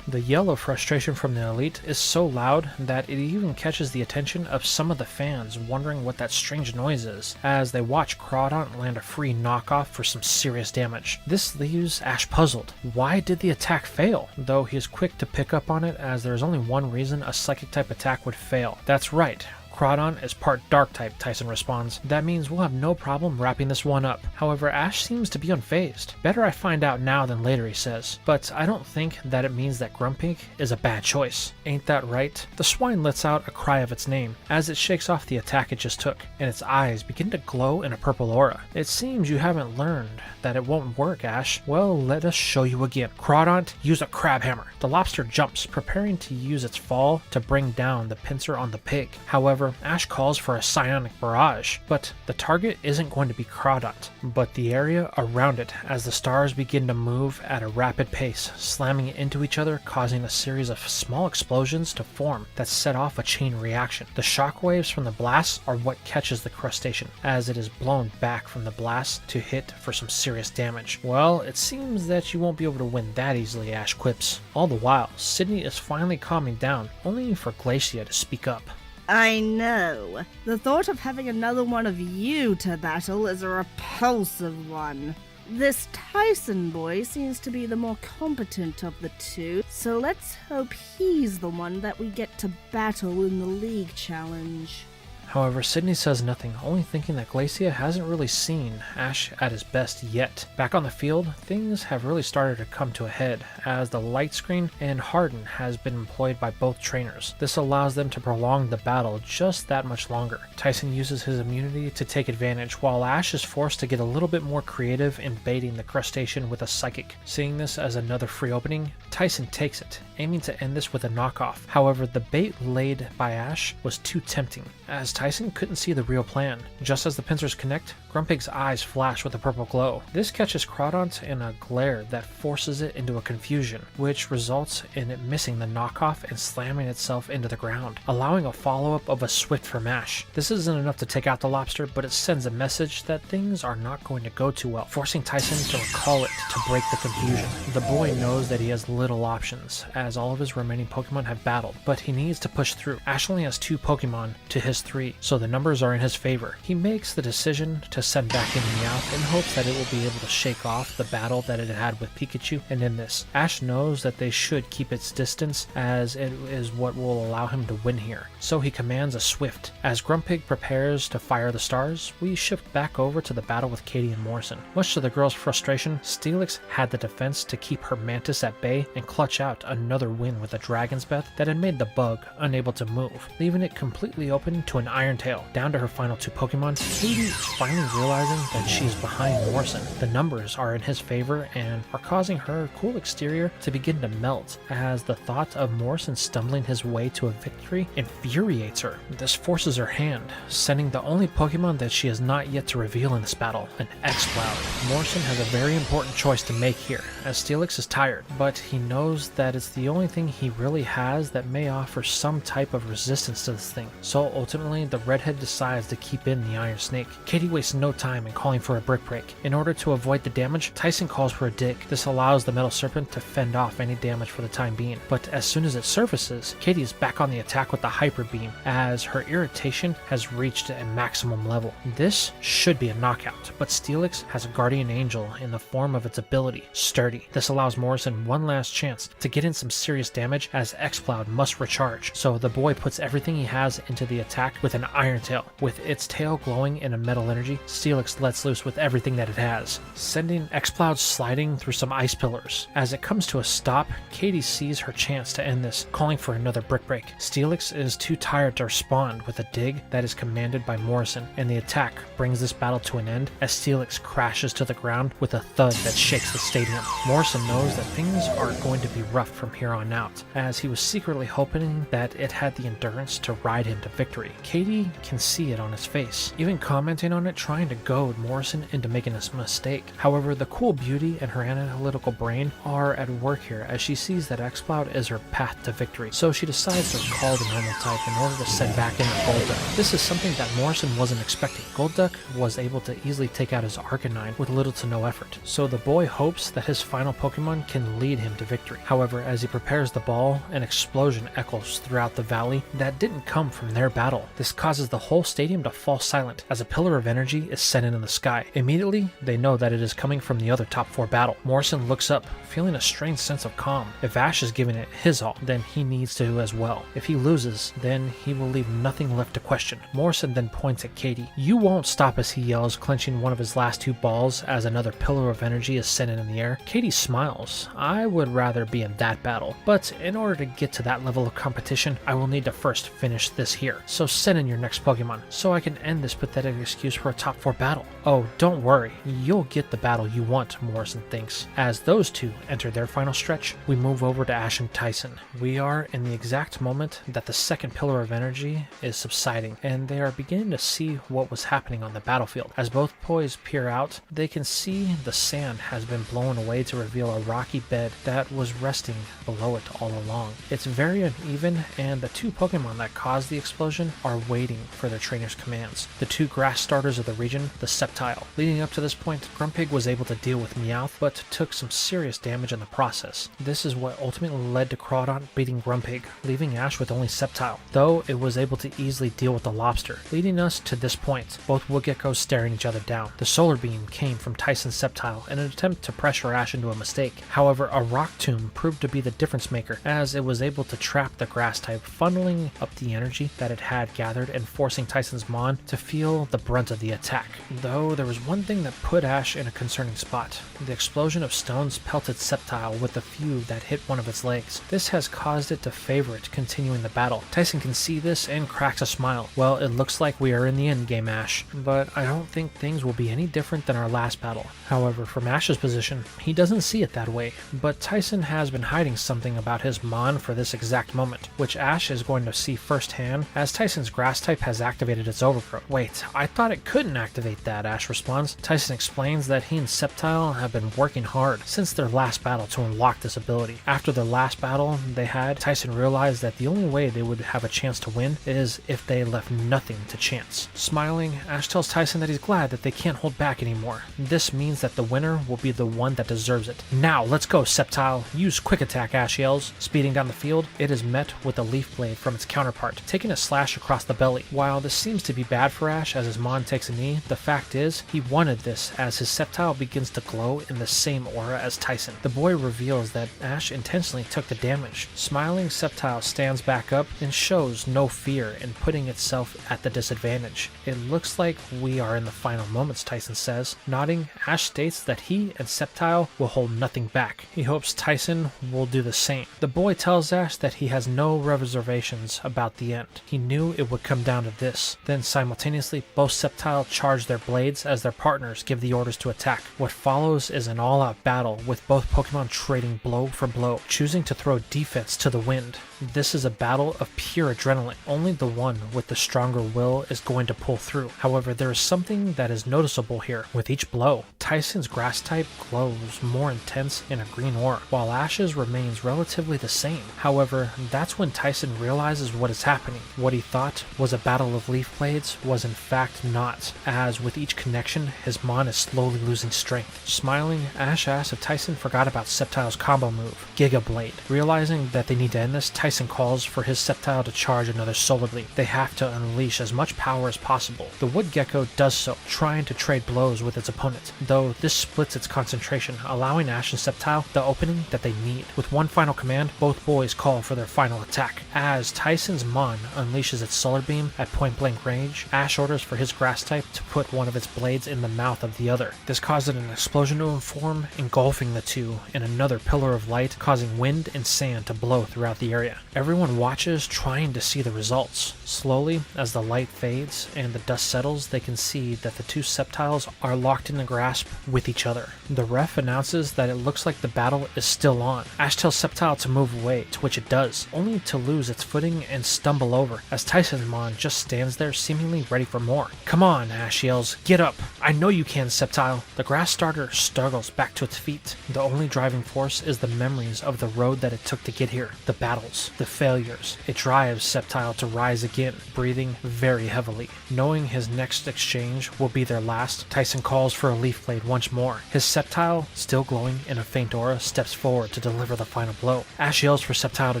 The yell of frustration from the elite is so loud that it even catches the attention of some of the fans wondering what that strange noise is, as they watch Crawdaunt land a free knockoff for some serious damage. This leaves Ash puzzled. Why did the attack fail? Though he is quick to pick up on it, as there is only one reason a psychic type attack would fail. That's right. Crawdaunt is part dark type, Tyson responds. That means we'll have no problem wrapping this one up. However, Ash seems to be unfazed. Better I find out now than later, he says. But I don't think that it means that Grumpig is a bad choice. Ain't that right? The swine lets out a cry of its name as it shakes off the attack it just took, and its eyes begin to glow in a purple aura. It seems you haven't learned that it won't work, Ash. Well, let us show you again. Crawdaunt, use a crab hammer. The lobster jumps, preparing to use its fall to bring down the pincer on the pig. However, Ash calls for a psionic barrage, but the target isn't going to be Crawdaunt, but the area around it, as the stars begin to move at a rapid pace, slamming into each other, causing a series of small explosions to form that set off a chain reaction. The shockwaves from the blasts are what catches the crustacean, as it is blown back from the blast to hit for some serious damage. Well, it seems that you won't be able to win that easily, Ash quips. All the while, Sydney is finally calming down, only for Glacia to speak up. I know. The thought of having another one of you to battle is a repulsive one. This Tyson boy seems to be the more competent of the two, so let's hope he's the one that we get to battle in the League Challenge. However, Sydney says nothing, only thinking that Glacia hasn't really seen Ash at his best yet. Back on the field, things have really started to come to a head, as the light screen and Harden has been employed by both trainers. This allows them to prolong the battle just that much longer. Tyson uses his immunity to take advantage, while Ash is forced to get a little bit more creative in baiting the crustacean with a psychic. Seeing this as another free opening, Tyson takes it, aiming to end this with a knockoff. However, the bait laid by Ash was too tempting, as Tyson couldn't see the real plan. Just as the pincers connect, Grumpig's eyes flash with a purple glow. This catches Crawdaunt in a glare that forces it into a confusion, which results in it missing the knockoff and slamming itself into the ground, allowing a follow-up of a swift from Ash. This isn't enough to take out the lobster, but it sends a message that things are not going to go too well, forcing Tyson to recall it to break the confusion. The boy knows that he has little options, as all of his remaining Pokemon have battled, but he needs to push through. Ash only has 2 Pokemon to his 3, so the numbers are in his favor. He makes the decision to send back in Meowth in hopes that it will be able to shake off the battle that it had with Pikachu, and in this, Ash knows that they should keep its distance, as it is what will allow him to win here. So he commands a Swift. As Grumpig prepares to fire the stars, we shift back over to the battle with Katie and Morrison. Much to the girls' frustration, Steelix had the defense to keep her Mantis at bay and clutch out another win with a Dragon's Breath that had made the bug unable to move, leaving it completely open to an Iron Tail. Down to her final 2 Pokemon, Katie is finally realizing that she is behind Morrison. The numbers are in his favor and are causing her cool exterior to begin to melt, as the thought of Morrison stumbling his way to a victory infuriates her. This forces her hand, sending the only Pokemon that she has not yet to reveal in this battle, an X-Cloud. Morrison has a very important choice to make here, as Steelix is tired, but he knows that it's the only thing he really has that may offer some type of resistance to this thing. So ultimately, the redhead decides to keep in the Iron Snake. Katie wastes no time in calling for a Brick Break. In order to avoid the damage, Tyson calls for a Dig. This allows the Metal Serpent to fend off any damage for the time being, but as soon as it surfaces, Katie is back on the attack with the Hyper Beam, as her irritation has reached a maximum level. This should be a knockout, but Steelix has a Guardian Angel in the form of its ability, Sturdy. This allows Morrison one last chance to get in some serious damage, as X-Cloud must recharge, so the boy puts everything he has into the attack with an Iron Tail. With its tail glowing in a metal energy, Steelix lets loose with everything that it has, sending X-Cloud sliding through some ice pillars. As it comes to a stop, Katie sees her chance to end this, calling for another Brick Break. Steelix is too tired to respond with a Dig that is commanded by Morrison, and the attack brings this battle to an end as Steelix crashes to the ground with a thud that shakes the stadium. Morrison knows that things are going to be rough from here on out, as he was secretly hoping that it had the endurance to ride him to victory. Katie Katie can see it on his face, even commenting on it, trying to goad Morrison into making a mistake. However, the cool beauty and her analytical brain are at work here as she sees that X-Cloud is her path to victory, so she decides to call the normal type in order to send back in a Golduck. This is something that Morrison wasn't expecting. Golduck was able to easily take out his Arcanine with little to no effort, so the boy hopes that his final Pokemon can lead him to victory. However, as he prepares the ball, an explosion echoes throughout the valley that didn't come from their battle. This causes the whole stadium to fall silent as a pillar of energy is sent into the sky. Immediately, they know that it is coming from the other top 4 battle. Morrison looks up, feeling a strange sense of calm. If Ash is giving it his all, then he needs to as well. If he loses, then he will leave nothing left to question. Morrison then points at Katie. "You won't stop us," he yells, clenching one of his last 2 balls as another pillar of energy is sent in the air. Katie smiles. "I would rather be in that battle, but in order to get to that level of competition, I will need to first finish this here. So send in your next Pokemon, so I can end this pathetic excuse for a top 4 battle." "Oh, don't worry, you'll get the battle you want," Morrison thinks. As those two enter their final stretch, we move over to Ash and Tyson. We are in the exact moment that the second pillar of energy is subsiding, and they are beginning to see what was happening on the battlefield. As both boys peer out, they can see the sand has been blown away to reveal a rocky bed that was resting below it all along. It's very uneven, and the 2 Pokemon that caused the explosion are waiting for their trainer's commands. The 2 grass starters of the region, the Sceptile. Leading up to this point, Grumpig was able to deal with Meowth, but took some serious damage in the process. This is what ultimately led to Crawdon beating Grumpig, leaving Ash with only Sceptile, though it was able to easily deal with the Lobster. Leading us to this point, both wood geckos staring each other down. The Solar Beam came from Tyson's Sceptile in an attempt to pressure Ash into a mistake. However, a Rock Tomb proved to be the difference maker, as it was able to trap the grass type, funneling up the energy that it had gathered and forcing Tyson's Mon to feel the brunt of the attack. Though there was one thing that put Ash in a concerning spot. The explosion of stones pelted Sceptile with a few that hit one of its legs. This has caused it to favor it continuing the battle. Tyson can see this and cracks a smile. "Well, it looks like we are in the end game, Ash, but I don't think things will be any different than our last battle." However, from Ash's position, he doesn't see it that way, but Tyson has been hiding something about his Mon for this exact moment, which Ash is going to see firsthand as Tyson's grass type has activated its overgrowth. "Wait, I thought it couldn't activate that," Ash responds. Tyson explains that he and Sceptile have been working hard since their last battle to unlock this ability. After the last battle they had, Tyson realized that the only way they would have a chance to win is if they left nothing to chance. Smiling, Ash tells Tyson that he's glad that they can't hold back anymore. This means that the winner will be the one that deserves it. "Now, let's go, Sceptile! Use Quick Attack," Ash yells. Speeding down the field, it is met with a Leaf Blade from its counterpart, taking a slash across the belly. While this seems to be bad for Ash as his Mon takes a knee, the fact is, he wanted this as his Sceptile begins to glow in the same aura as Tyson. The boy reveals that Ash intentionally took the damage. Smiling, Sceptile stands back up and shows no fear in putting itself at the disadvantage. "It looks like we are in the final moments," Tyson says. Nodding, Ash states that he and Sceptile will hold nothing back. He hopes Tyson will do the same. The boy tells Ash that he has no reservations about the end. He knew it would come down to this. Then simultaneously, both Sceptile charge their blades as their partners give the orders to attack. What follows is an all-out battle with both Pokemon trading blow for blow, choosing to throw defense to the wind. This is a battle of pure adrenaline. Only the one with the stronger will is going to pull through. However, there is something that is noticeable here. With each blow, Tyson's grass type glows more intense in a green aura, while Ash's remains relatively the same. However, that's when Tyson realizes what is happening. What he thought was a battle of leaf blades was in fact not, as with each connection, his Mon is slowly losing strength. Smiling, Ash asks if Tyson forgot about Sceptile's combo move, Giga Blade. Realizing that they need to end this, Tyson calls for his Sceptile to charge another Solar Beam. They have to unleash as much power as possible. The wood gecko does so, trying to trade blows with its opponent, though this splits its concentration, allowing Ash and Sceptile the opening that they need. With one final command, both boys call for their final attack. As Tyson's Mon unleashes its Solar Beam at point-blank range, Ash orders for his grass type to put one of its blades in the mouth of the other. This causes an explosion to form, engulfing the two in another pillar of light, causing wind and sand to blow throughout the area. area. Everyone watches, trying to see the results. Slowly, as the light fades and the dust settles, they can see that the two Sceptiles are locked in a grasp with each other. The ref announces that it looks like the battle is still on. Ash tells Sceptile to move away, to which it does, only to lose its footing and stumble over, as Tysonmon just stands there seemingly ready for more. "Come on," Ash yells. "Get up! I know you can, Sceptile." The grass starter struggles back to its feet. The only driving force is the memories of the road that it took to get here, the battles, the failures. It drives Sceptile to rise again, breathing very heavily. Knowing his next exchange will be their last, Tyson calls for a Leaf Blade once more. His Sceptile, still glowing in a faint aura, steps forward to deliver the final blow. Ash yells for Sceptile to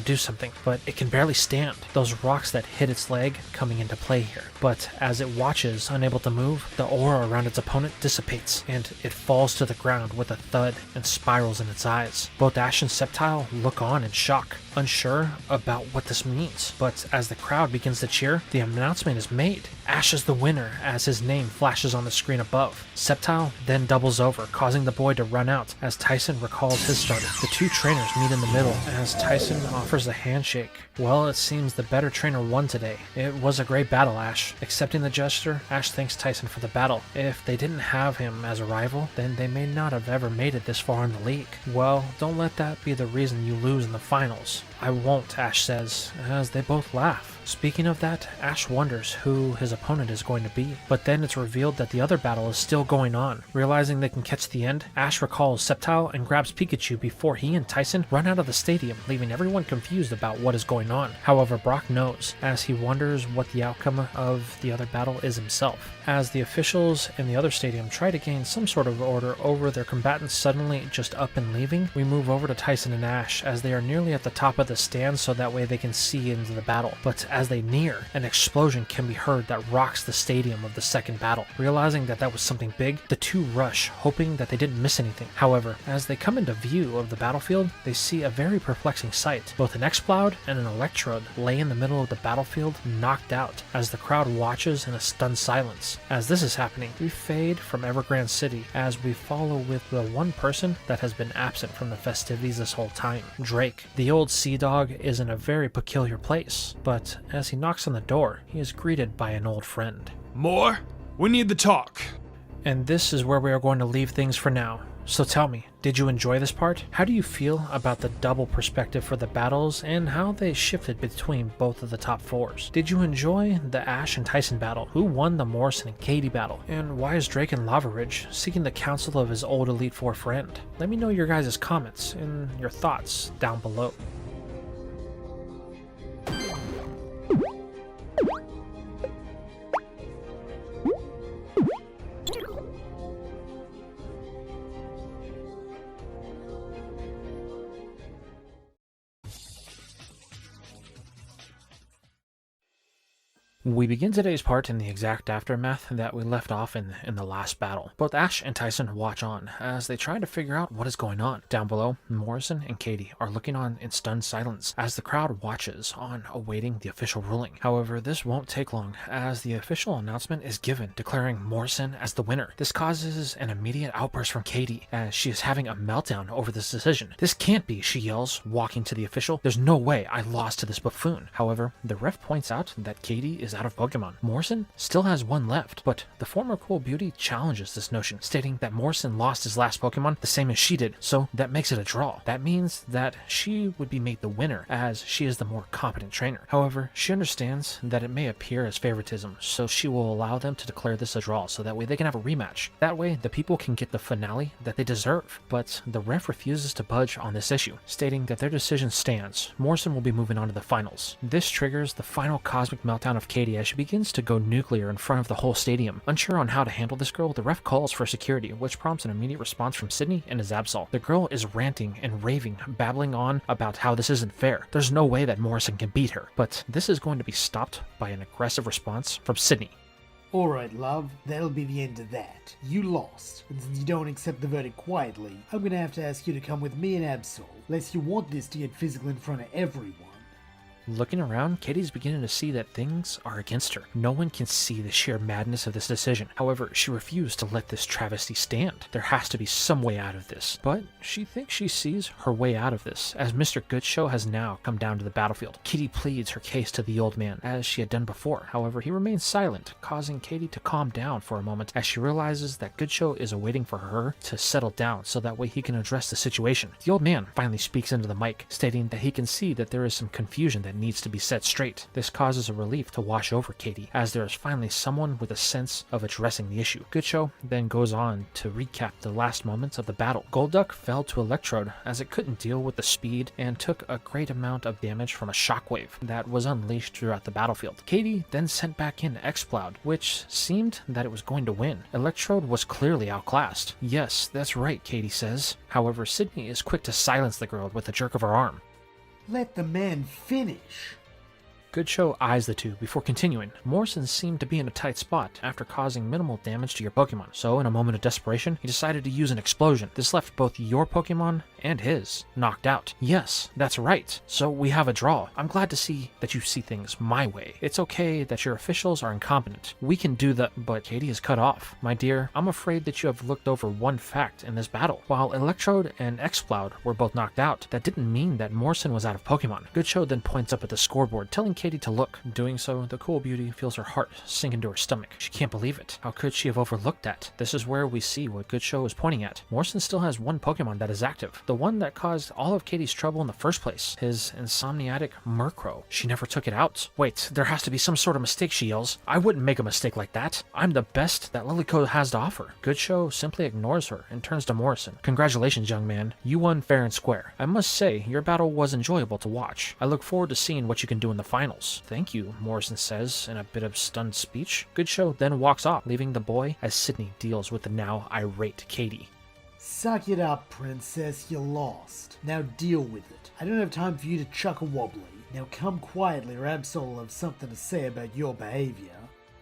do something, but it can barely stand. Those rocks that hit its leg coming into play here. But as it watches, unable to move, the aura around its opponent dissipates, and it falls to the ground with a thud and spirals in its eyes. Both Ash and Sceptile look on in shock, unsure about what this means. But as the crowd begins to cheer, the announcement is made. Ash is the winner as his name flashes on the screen above. Sceptile then doubles over, causing the boy to run out as Tyson recalls his starter. The two trainers meet in the middle as Tyson offers a handshake. Well, it seems the better trainer won today. It was a great battle, Ash. Accepting the gesture, Ash thanks Tyson for the battle. If they didn't have him as a rival, then they may not have ever made it this far in the league. Well, don't let that be the reason you lose in the finals. I won't, Ash says, as they both laugh. Speaking of that, Ash wonders who his opponent is going to be, but then it's revealed that the other battle is still going on. Realizing they can catch the end, Ash recalls Sceptile and grabs Pikachu before he and Tyson run out of the stadium, leaving everyone confused about what is going on. However, Brock knows, as he wonders what the outcome of the other battle is himself. As the officials in the other stadium try to gain some sort of order over their combatants suddenly just up and leaving, we move over to Tyson and Ash as they are nearly at the top of the stand so that way they can see into the battle. But as they near, an explosion can be heard that rocks the stadium of the second battle. Realizing that that was something big, the two rush, hoping that they didn't miss anything. However, as they come into view of the battlefield, they see a very perplexing sight. Both an Exploud and an Electrode lay in the middle of the battlefield, knocked out, as the crowd watches in a stunned silence. As this is happening, we fade from Evergrande City as we follow with the one person that has been absent from the festivities this whole time, Drake. The old sea dog is in a very peculiar place, but as he knocks on the door, he is greeted by an old friend. More? We need the talk. And this is where we are going to leave things for now. So tell me, did you enjoy this part? How do you feel about the double perspective for the battles and how they shifted between both of the top fours? Did you enjoy the Ash and Tyson battle? Who won the Morrison and Katie battle? And why is Drake in Lava Ridge seeking the counsel of his old Elite Four friend? Let me know your guys' comments and your thoughts down below. We begin today's part in the exact aftermath that we left off in the last battle. Both Ash and Tyson watch on as they try to figure out what is going on. Down below, Morrison and Katie are looking on in stunned silence as the crowd watches on, awaiting the official ruling. However, this won't take long as the official announcement is given, declaring Morrison as the winner. This causes an immediate outburst from Katie as she is having a meltdown over this decision. "This can't be," she yells, walking to the official. "There's no way I lost to this buffoon." However, the ref points out that Katie is out of Pokemon. Morrison still has one left, but the former cool beauty challenges this notion, stating that Morrison lost his last Pokemon the same as she did, so that makes it a draw. That means that she would be made the winner, as she is the more competent trainer. However, she understands that it may appear as favoritism, so she will allow them to declare this a draw, so that way they can have a rematch. That way, the people can get the finale that they deserve. But the ref refuses to budge on this issue, stating that their decision stands. Morrison will be moving on to the finals. This triggers the final cosmic meltdown of Katie as she begins to go nuclear in front of the whole stadium. Unsure on how to handle this girl, the ref calls for security, which prompts an immediate response from Sydney and his Absol. The girl is ranting and raving, babbling on about how this isn't fair. There's no way that Morrison can beat her, but this is going to be stopped by an aggressive response from Sydney. Alright, love, that'll be the end of that. You lost, and since you don't accept the verdict quietly, I'm gonna have to ask you to come with me and Absol, unless you want this to get physical in front of everyone. Looking around, Katie's beginning to see that things are against her. No one can see the sheer madness of this decision. However, she refused to let this travesty stand. There has to be some way out of this. But she thinks she sees her way out of this, as Mr. Goodshow has now come down to the battlefield. Katie pleads her case to the old man, as she had done before. However, he remains silent, causing Katie to calm down for a moment as she realizes that Goodshow is awaiting for her to settle down so that way he can address the situation. The old man finally speaks into the mic, stating that he can see that there is some confusion that needs to be set straight. This causes a relief to wash over Katie, as there is finally someone with a sense of addressing the issue. Goodshow then goes on to recap the last moments of the battle. Golduck fell to Electrode as it couldn't deal with the speed and took a great amount of damage from a shockwave that was unleashed throughout the battlefield. Katie then sent back in Exploud, which seemed that it was going to win. Electrode was clearly outclassed. Yes, that's right, Katie says. However, Sydney is quick to silence the girl with a jerk of her arm. Let the man finish. Goodshow eyes the two before continuing. Morrison seemed to be in a tight spot after causing minimal damage to your Pokemon, so in a moment of desperation, he decided to use an explosion. This left both your Pokemon and his knocked out. Yes, that's right. So we have a draw. I'm glad to see that you see things my way. It's okay that your officials are incompetent. We can do the— but Katie is cut off. My dear, I'm afraid that you have looked over one fact in this battle. While Electrode and Exploud were both knocked out, that didn't mean that Morrison was out of Pokemon. Goodshow then points up at the scoreboard, telling Katie to look. Doing so, the cool beauty feels her heart sink into her stomach. She can't believe it. How could she have overlooked that? This is where we see what Goodshow is pointing at. Morrison still has one Pokemon that is active. The one that caused all of Katie's trouble in the first place. His insomniatic Murkrow. She never took it out. Wait, there has to be some sort of mistake, she yells. I wouldn't make a mistake like that. I'm the best that Lilycode has to offer. Goodshow simply ignores her and turns to Morrison. Congratulations, young man. You won fair and square. I must say, your battle was enjoyable to watch. I look forward to seeing what you can do in the finals. Thank you, Morrison says in a bit of stunned speech. Goodshow then walks off, leaving the boy as Sydney deals with the now irate Katie. Suck it up, princess, you lost. Now deal with it. I don't have time for you to chuckle wobbly. Now come quietly or Absol will have something to say about your behavior.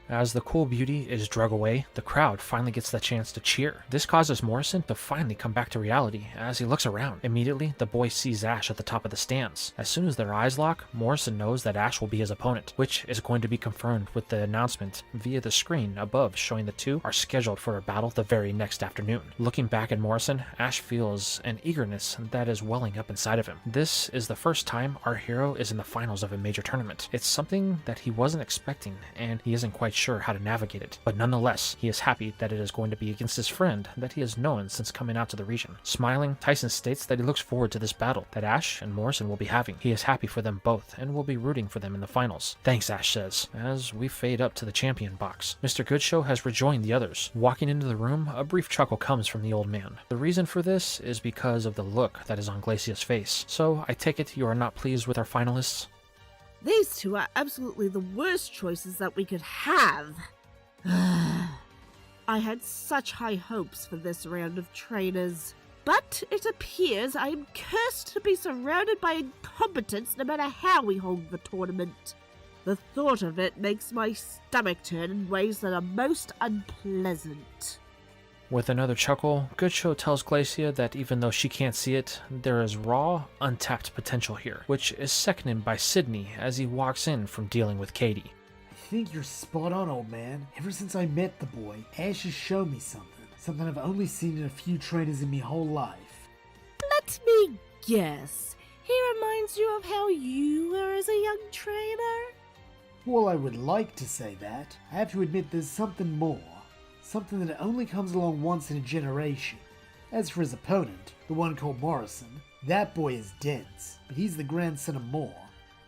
As the cool beauty is drug away, the crowd finally gets the chance to cheer. This causes Morrison to finally come back to reality as he looks around. Immediately, the boy sees Ash at the top of the stands. As soon as their eyes lock, Morrison knows that Ash will be his opponent, which is going to be confirmed with the announcement via the screen above showing the two are scheduled for a battle the very next afternoon. Looking back at Morrison, Ash feels an eagerness that is welling up inside of him. This is the first time our hero is in the finals of a major tournament. It's something that he wasn't expecting, and he isn't quite sure how to navigate it, but nonetheless, he is happy that it is going to be against his friend that he has known since coming out to the region. Smiling, Tyson states that he looks forward to this battle that Ash and Morrison will be having. He is happy for them both and will be rooting for them in the finals. Thanks, Ash says, as we fade up to the champion box. Mr. Goodshow has rejoined the others. Walking into the room, a brief chuckle comes from the old man. The reason for this is because of the look that is on Glacia's face. So I take it you are not pleased with our finalists? These two are absolutely the worst choices that we could have. I had such high hopes for this round of trainers. But it appears I am cursed to be surrounded by incompetence no matter how we hold the tournament. The thought of it makes my stomach turn in ways that are most unpleasant. With another chuckle, Goodshow tells Glacia that even though she can't see it, there is raw, untapped potential here, which is seconded by Sydney as he walks in from dealing with Katie. I think you're spot on, old man. Ever since I met the boy, Ash has shown me something I've only seen in a few trainers in my whole life. Let me guess. He reminds you of how you were as a young trainer? Well, I would like to say that. I have to admit there's something more. Something that only comes along once in a generation. As for his opponent, the one called Morrison, that boy is dense, but he's the grandson of Moore.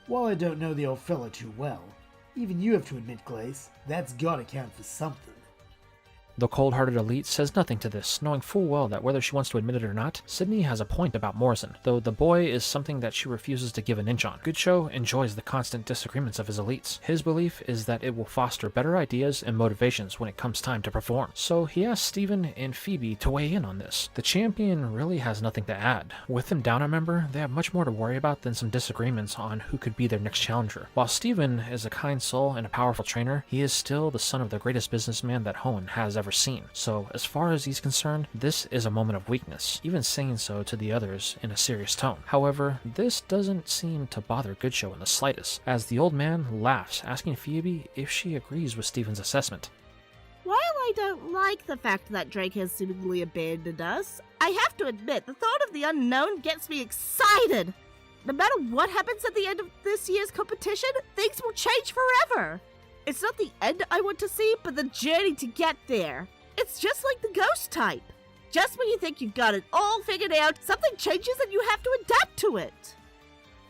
While I don't know the old fella too well, even you have to admit, Glace, that's gotta count for something. The cold-hearted elite says nothing to this, knowing full well that whether she wants to admit it or not, Sydney has a point about Morrison, though the boy is something that she refuses to give an inch on. Goodshow enjoys the constant disagreements of his elites. His belief is that it will foster better ideas and motivations when it comes time to perform, so he asks Steven and Phoebe to weigh in on this. The champion really has nothing to add. With them down a member, they have much more to worry about than some disagreements on who could be their next challenger. While Steven is a kind soul and a powerful trainer, he is still the son of the greatest businessman that Hoenn has ever ever seen. So as far as he's concerned, this is a moment of weakness, even saying so to the others in a serious tone. However, this doesn't seem to bother Goodshow in the slightest, as the old man laughs, asking Phoebe if she agrees with Stephen's assessment. While I don't like the fact that Drake has seemingly abandoned us, I have to admit the thought of the unknown gets me excited. No matter what happens at the end of this year's competition, things will change forever. It's not the end I want to see, but the journey to get there. It's just like the ghost type. Just when you think you've got it all figured out, something changes and you have to adapt to it.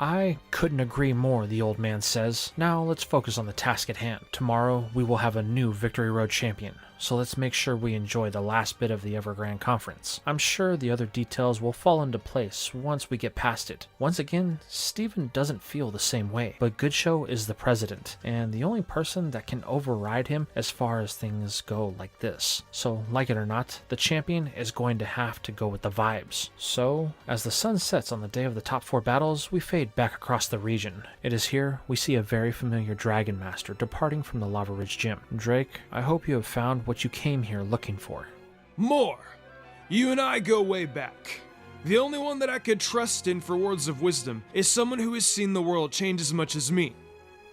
I couldn't agree more, the old man says. Now let's focus on the task at hand. Tomorrow we will have a new Victory Road champion, so let's make sure we enjoy the last bit of the Evergrande Conference. I'm sure the other details will fall into place once we get past it. Once again, Stephen doesn't feel the same way, but Goodshow is the president, and the only person that can override him as far as things go like this. So, like it or not, the champion is going to have to go with the vibes. So, as the sun sets on the day of the top 4 battles, we fade back across the region. It is here we see a very familiar Dragon Master departing from the Lava Ridge Gym. Drake, I hope you have found what you came here looking for. More! You and I go way back. The only one that I could trust in for words of wisdom is someone who has seen the world change as much as me.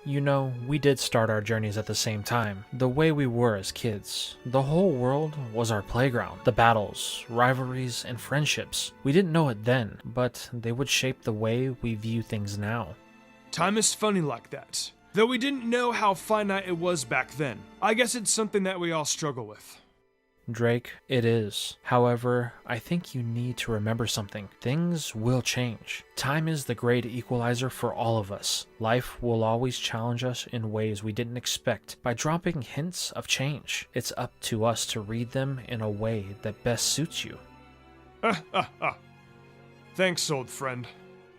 You know, we did start our journeys at the same time, the way we were as kids. The whole world was our playground. The battles, rivalries, and friendships. We didn't know it then, but they would shape the way we view things now. Time is funny like that. Though we didn't know how finite it was back then. I guess it's something that we all struggle with. Drake, it is. However, I think you need to remember something. Things will change. Time is the great equalizer for all of us. Life will always challenge us in ways we didn't expect by dropping hints of change. It's up to us to read them in a way that best suits you. Thanks, old friend.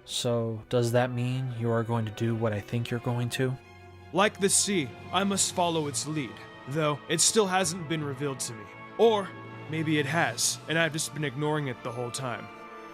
So, does that mean you are going to do what I think you're going to? Like the sea, I must follow its lead, though it still hasn't been revealed to me. Or maybe it has, and I've just been ignoring it the whole time.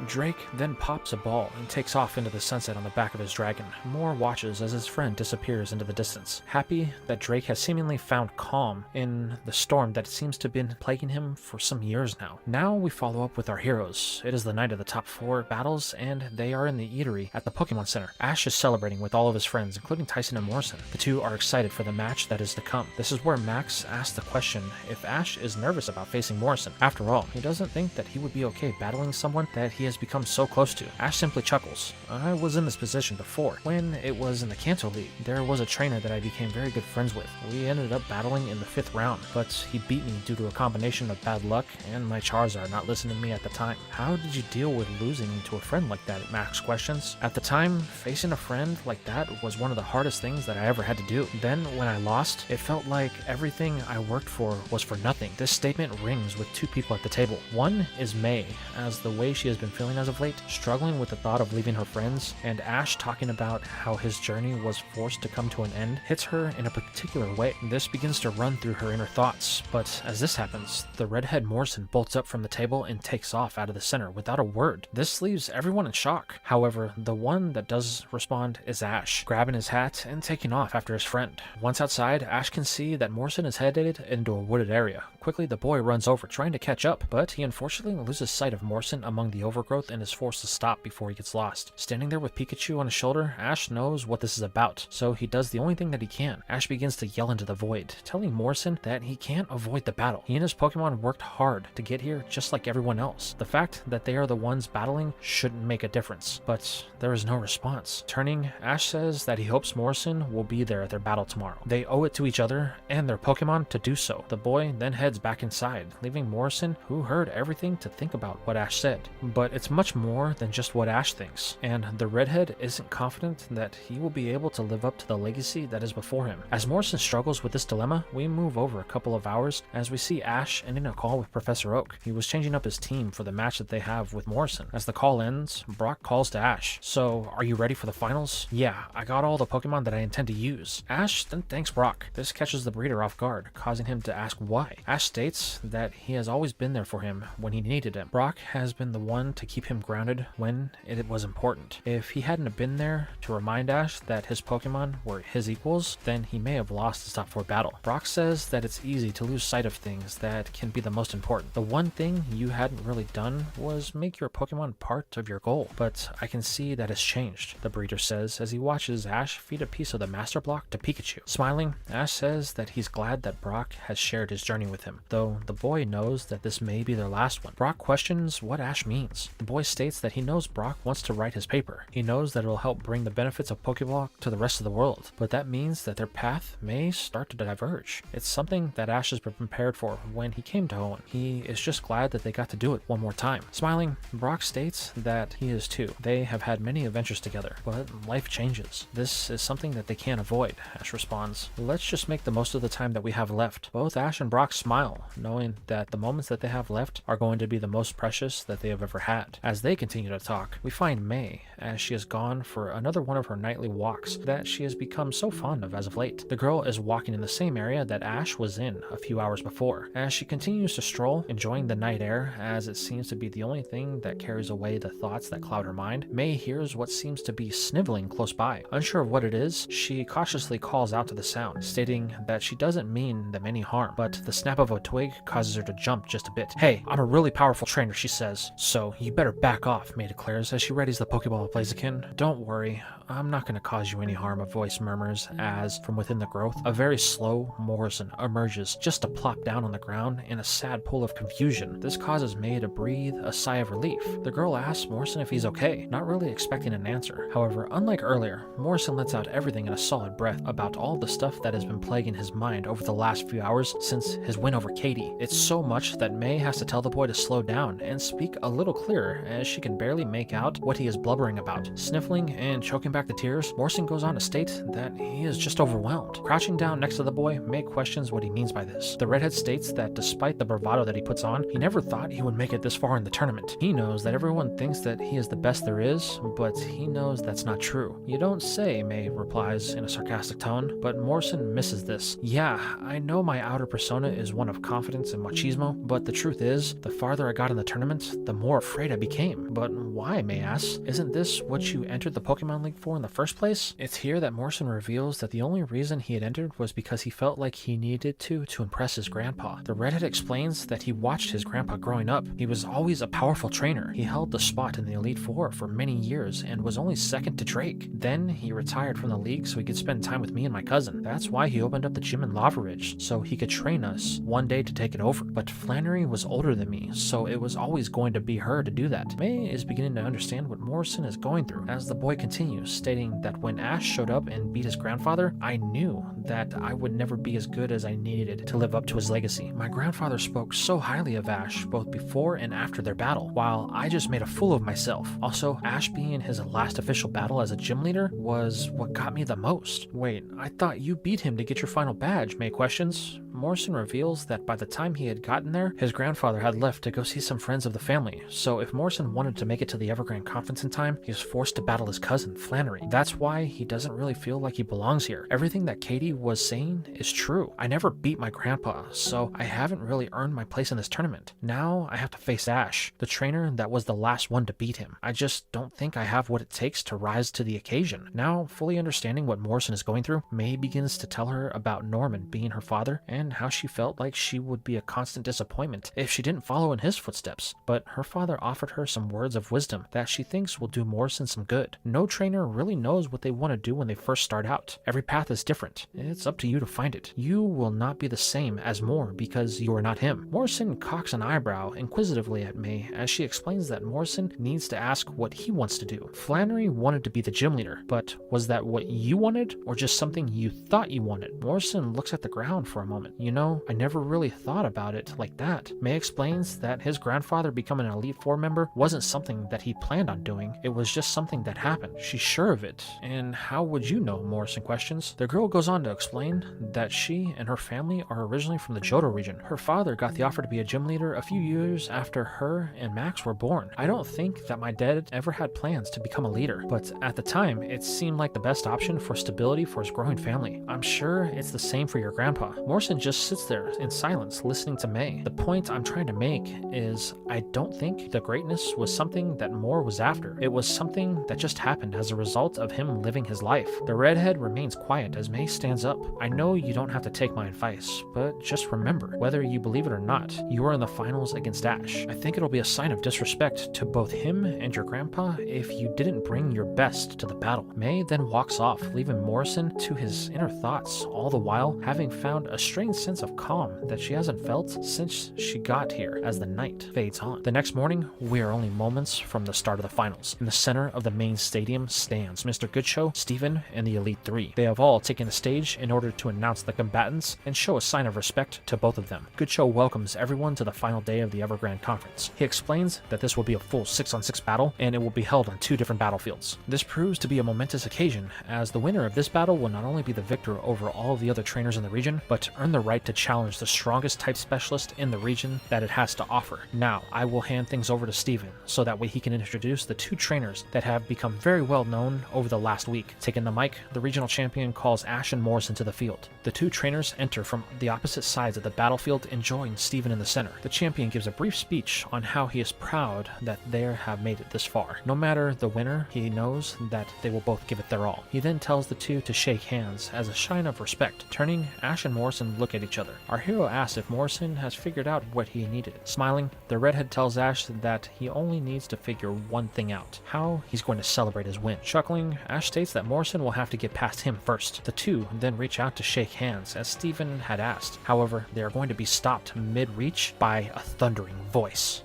Drake then pops a ball and takes off into the sunset on the back of his dragon. Moore watches as his friend disappears into the distance, happy that Drake has seemingly found calm in the storm that seems to have been plaguing him for some years now. Now we follow up with our heroes. It is the night of the top 4 battles, and they are in the eatery at the Pokémon Center. Ash is celebrating with all of his friends, including Tyson and Morrison. The two are excited for the match that is to come. This is where Max asks the question if Ash is nervous about facing Morrison. After all, he doesn't think that he would be okay battling someone that he has become so close to. Ash simply chuckles. I was in this position before. When it was in the Kanto League, there was a trainer that I became very good friends with. We ended up battling in the 5th round, but he beat me due to a combination of bad luck and my Charizard not listening to me at the time. How did you deal with losing to a friend like that? Max questions. At the time, facing a friend like that was one of the hardest things that I ever had to do. Then, when I lost, it felt like everything I worked for was for nothing. This statement rings with 2 people at the table. One is May, as the way she has been feeling as of late, struggling with the thought of leaving her friends, and Ash talking about how his journey was forced to come to an end hits her in a particular way. This begins to run through her inner thoughts, but as this happens, the redhead Morrison bolts up from the table and takes off out of the center without a word. This leaves everyone in shock. However, the one that does respond is Ash, grabbing his hat and taking off after his friend. Once outside, Ash can see that Morrison is headed into a wooded area. Quickly, the boy runs over, trying to catch up, but he unfortunately loses sight of Morrison among the overgrowth and is forced to stop before he gets lost. Standing there with Pikachu on his shoulder, Ash knows what this is about, so he does the only thing that he can. Ash begins to yell into the void, telling Morrison that he can't avoid the battle. He and his Pokemon worked hard to get here just like everyone else. The fact that they are the ones battling shouldn't make a difference, but there is no response. Turning, Ash says that he hopes Morrison will be there at their battle tomorrow. They owe it to each other and their Pokemon to do so. The boy then heads back inside, leaving Morrison, who heard everything, to think about what Ash said. But it's much more than just what Ash thinks, and the redhead isn't confident that he will be able to live up to the legacy that is before him. As Morrison struggles with this dilemma, we move over a couple of hours as we see Ash ending a call with Professor Oak. He was changing up his team for the match that they have with Morrison. As the call ends, Brock calls to Ash. So, are you ready for the finals? Yeah, I got all the Pokemon that I intend to use. Ash then thanks Brock. This catches the breeder off guard, causing him to ask why. Ash states that he has always been there for him when he needed him. Brock has been the one to to keep him grounded when it was important. If he hadn't have been there to remind Ash that his Pokemon were his equals, then he may have lost his top 4 battle. Brock says that it's easy to lose sight of things that can be the most important. The one thing you hadn't really done was make your Pokemon part of your goal, but I can see that it's changed, the breeder says as he watches Ash feed a piece of the Master Block to Pikachu. Smiling, Ash says that he's glad that Brock has shared his journey with him, though the boy knows that this may be their last one. Brock questions what Ash means. The boy states that he knows Brock wants to write his paper. He knows that it'll help bring the benefits of Pokeblock to the rest of the world, but that means that their path may start to diverge. It's something that Ash has been prepared for when he came to Hoenn. He is just glad that they got to do it one more time. Smiling, Brock states that he is too. They have had many adventures together, but life changes. This is something that they can't avoid, Ash responds. Let's just make the most of the time that we have left. Both Ash and Brock smile, knowing that the moments that they have left are going to be the most precious that they have ever had. As they continue to talk, we find May, as she has gone for another one of her nightly walks that she has become so fond of as of late. The girl is walking in the same area that Ash was in a few hours before. As she continues to stroll, enjoying the night air, as it seems to be the only thing that carries away the thoughts that cloud her mind, May hears what seems to be sniveling close by. Unsure of what it is, she cautiously calls out to the sound, stating that she doesn't mean them any harm, but the snap of a twig causes her to jump just a bit. Hey, I'm a really powerful trainer, she says, so you better back off, May declares as she readies the Pokeball of Blaziken. Don't worry, I'm not going to cause you any harm, a voice murmurs as, from within the growth, a very slow Morrison emerges just to plop down on the ground in a sad pool of confusion. This causes May to breathe a sigh of relief. The girl asks Morrison if he's okay, not really expecting an answer. However, unlike earlier, Morrison lets out everything in a solid breath about all the stuff that has been plaguing his mind over the last few hours since his win over Katie. It's so much that May has to tell the boy to slow down and speak a little clearer, as she can barely make out what he is blubbering about. Sniffling and choking back the tears, Morrison goes on to state that he is just overwhelmed. Crouching down next to the boy, May questions what he means by this. The redhead states that despite the bravado that he puts on, he never thought he would make it this far in the tournament. He knows that everyone thinks that he is the best there is, but he knows that's not true. You don't say, May replies in a sarcastic tone, but Morrison misses this. Yeah, I know my outer persona is one of confidence and machismo, but the truth is, the farther I got in the tournament, the more afraid I became. But why, May asks? Isn't this what you entered the Pokemon League for in the first place? It's here that Morrison reveals that the only reason he had entered was because he felt like he needed to impress his grandpa. The redhead explains that he watched his grandpa growing up. He was always a powerful trainer. He held the spot in the Elite Four for many years and was only second to Drake. Then he retired from the league so he could spend time with me and my cousin. That's why he opened up the gym in Lava Ridge, so he could train us one day to take it over. But Flannery was older than me, so it was always going to be her to do that. May is beginning to understand what Morrison is going through as the boy continues, stating that when Ash showed up and beat his grandfather, I knew that I would never be as good as I needed to live up to his legacy. My grandfather spoke so highly of Ash both before and after their battle, while I just made a fool of myself. Also, Ash being his last official battle as a gym leader was what got me the most. Wait, I thought you beat him to get your final badge, May questions. Morrison reveals that by the time he had gotten there, his grandfather had left to go see some friends of the family, so if Morrison wanted to make it to the Evergrande Conference in time, he was forced to battle his cousin, Flannery. That's why he doesn't really feel like he belongs here. Everything that Katie was saying is true. I never beat my grandpa, so I haven't really earned my place in this tournament. Now I have to face Ash, the trainer that was the last one to beat him. I just don't think I have what it takes to rise to the occasion. Now, fully understanding what Morrison is going through, May begins to tell her about Norman being her father and how she felt like she would be a constant disappointment if she didn't follow in his footsteps. But her father offered her some words of wisdom that she thinks will do Morrison some good. No trainer really knows what they want to do when they first start out. Every path is different. It's up to you to find it. You will not be the same as Moore because you are not him. Morrison cocks an eyebrow inquisitively at May as she explains that Morrison needs to ask what he wants to do. Flannery wanted to be the gym leader, but was that what you wanted or just something you thought you wanted? Morrison looks at the ground for a moment. You know, I never really thought about it like that. May explains that his grandfather becoming an Elite Four member wasn't something that he planned on doing. It was just something that happened. She's sure of it. And how would you know? Morrison questions. The girl goes on to explain that she and her family are originally from the Johto region. Her father got the offer to be a gym leader a few years after her and Max were born. I don't think that my dad ever had plans to become a leader, but at the time it seemed like the best option for stability for his growing family. I'm sure it's the same for your grandpa. Morrison just sits there in silence listening to May. The point I'm trying to make is I don't think the greatness was something that Moore was after. It was something that just happened as a result of him living his life. The redhead remains quiet as May stands up. I know you don't have to take my advice, but just remember, whether you believe it or not, you are in the finals against Ash. I think it'll be a sign of disrespect to both him and your grandpa if you didn't bring your best to the battle. May then walks off, leaving Morrison to his inner thoughts, all the while having found a strange sense of calm that she hasn't felt since she got here as the night fades on. The next morning, we are only moments from the start of the finals. In the center of the main stadium stands Mr. Goodshow, Steven, and the Elite Three. They have all taken the stage in order to announce the combatants and show a sign of respect to both of them. Goodshow welcomes everyone to the final day of the Evergrande Conference. He explains that this will be a full 6-on-6 battle and it will be held on 2 different battlefields. This proves to be a momentous occasion as the winner of this battle will not only be the victor over all of the other trainers in the region, but earn the right to challenge the strongest type specialist in the region that it has to offer. Now, I will hand things over to Steven so that way he can introduce the 2 trainers that have become very well known over the last week. Taking the mic, the regional champion calls Ash and Morrison to the field. The 2 trainers enter from the opposite sides of the battlefield and join Steven in the center. The champion gives a brief speech on how he is proud that they have made it this far. No matter the winner, he knows that they will both give it their all. He then tells the 2 to shake hands as a sign of respect. Turning, Ash and Morrison look at each other. Our hero asks if Morrison has figured out what he needed. Smiling, the redhead tells Ash that he only needs to figure one thing out: how he's going to celebrate his win. Chuckling, Ash states that Morrison will have to get past him first. The 2 then reach out to shake hands as Steven had asked. However, they are going to be stopped mid-reach by a thundering voice.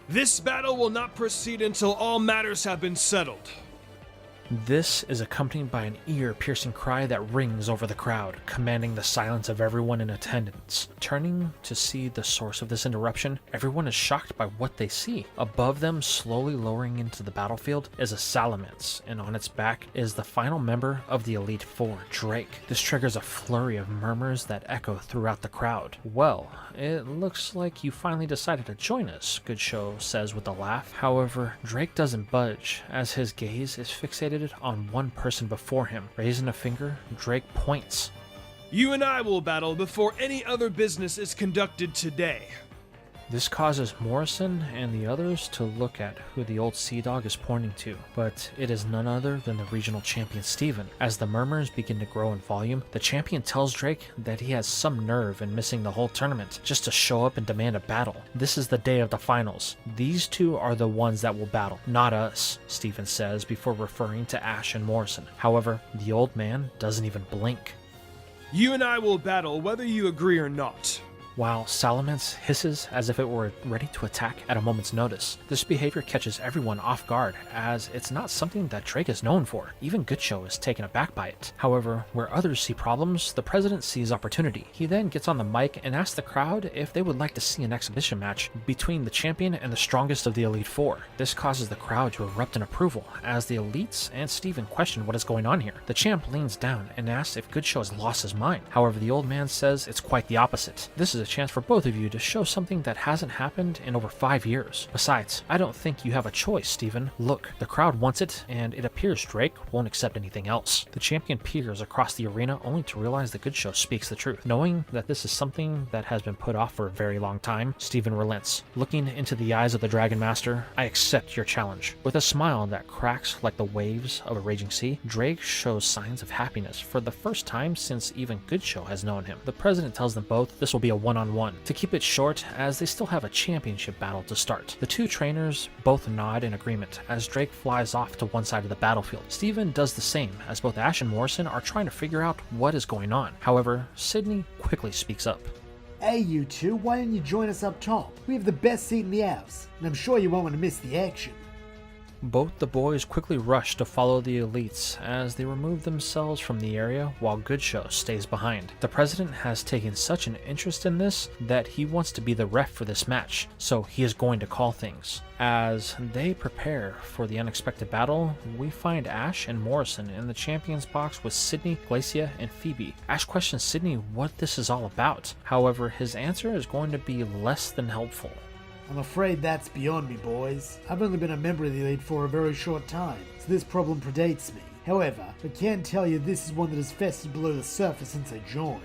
This battle will not proceed until all matters have been settled. This is accompanied by an ear-piercing cry that rings over the crowd, commanding the silence of everyone in attendance. Turning to see the source of this interruption, everyone is shocked by what they see. Above them, slowly lowering into the battlefield, is a Salamence, and on its back is the final member of the Elite Four, Drake. This triggers a flurry of murmurs that echo throughout the crowd. Well, it looks like you finally decided to join us, Goodshow says with a laugh. However, Drake doesn't budge, as his gaze is fixated on one person before him. Raising a finger, Drake points. You and I will battle before any other business is conducted today. This causes Morrison and the others to look at who the old sea dog is pointing to, but it is none other than the regional champion Steven. As the murmurs begin to grow in volume, the champion tells Drake that he has some nerve in missing the whole tournament just to show up and demand a battle. This is the day of the finals. These 2 are the ones that will battle, not us, Steven says before referring to Ash and Morrison. However, the old man doesn't even blink. You and I will battle whether you agree or not. While Salamence hisses as if it were ready to attack at a moment's notice. This behavior catches everyone off guard, as it's not something that Drake is known for. Even Goodshow is taken aback by it. However, where others see problems, the president sees opportunity. He then gets on the mic and asks the crowd if they would like to see an exhibition match between the champion and the strongest of the Elite Four. This causes the crowd to erupt in approval, as the Elites and Steven question what is going on here. The champ leans down and asks if Goodshow has lost his mind. However, the old man says it's quite the opposite. This is a chance for both of you to show something that hasn't happened in over 5 years. Besides, I don't think you have a choice, Steven. Look, the crowd wants it, and it appears Drake won't accept anything else. The champion peers across the arena only to realize the Goodshow speaks the truth. Knowing that this is something that has been put off for a very long time, Steven relents. Looking into the eyes of the Dragon Master, I accept your challenge. With a smile that cracks like the waves of a raging sea, Drake shows signs of happiness for the first time since even Goodshow has known him. The president tells them both this will be a one-on-one. To keep it short, as they still have a championship battle to start. The 2 trainers both nod in agreement as Drake flies off to one side of the battlefield. Steven does the same, as both Ash and Morrison are trying to figure out what is going on. However, Sydney quickly speaks up. Hey you 2, why don't you join us up top? We have the best seat in the house, and I'm sure you won't want to miss the action. Both the boys quickly rush to follow the elites as they remove themselves from the area while Goodshow stays behind. The president has taken such an interest in this that he wants to be the ref for this match, so he is going to call things. As they prepare for the unexpected battle, we find Ash and Morrison in the champions box with Sydney, Glacia, and Phoebe. Ash questions Sydney what this is all about. However, his answer is going to be less than helpful. I'm afraid that's beyond me, boys. I've only been a member of the Elite for a very short time, so this problem predates me. However, I can tell you this is one that has festered below the surface since I joined.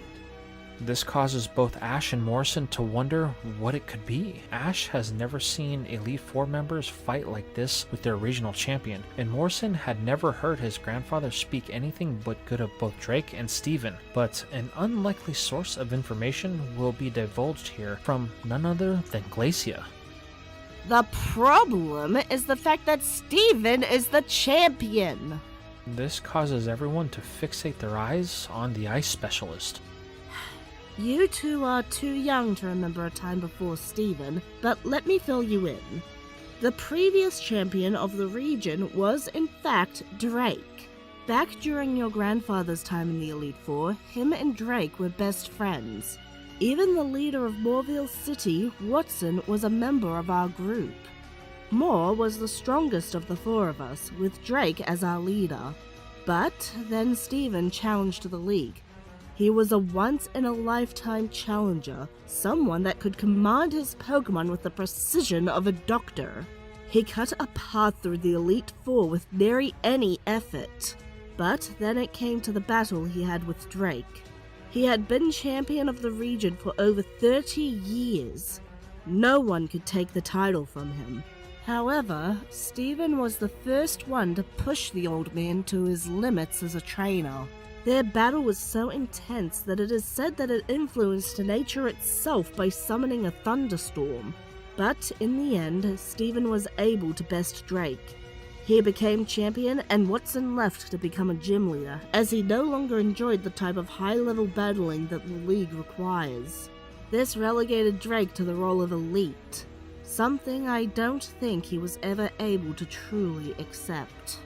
This causes both Ash and Morrison to wonder what it could be. Ash has never seen Elite Four members fight like this with their regional champion, and Morrison had never heard his grandfather speak anything but good of both Drake and Steven. But an unlikely source of information will be divulged here from none other than Glacia. The problem is the fact that Steven is the champion. This causes everyone to fixate their eyes on the ice specialist. You two are too young to remember a time before Steven, but let me fill you in. The previous champion of the region was, in fact, Drake. Back during your grandfather's time in the Elite Four, him and Drake were best friends. Even the leader of Moorville City, Watson, was a member of our group. Moore was the strongest of the four of us, with Drake as our leader. But then Steven challenged the league. He was a once-in-a-lifetime challenger, someone that could command his Pokémon with the precision of a doctor. He cut a path through the Elite Four with nary any effort. But then it came to the battle he had with Drake. He had been champion of the region for over 30 years. No one could take the title from him. However, Steven was the first one to push the old man to his limits as a trainer. Their battle was so intense that it is said that it influenced nature itself by summoning a thunderstorm. But in the end, Steven was able to best Drake. He became champion, and Watson left to become a gym leader, as he no longer enjoyed the type of high-level battling that the league requires. This relegated Drake to the role of elite, something I don't think he was ever able to truly accept.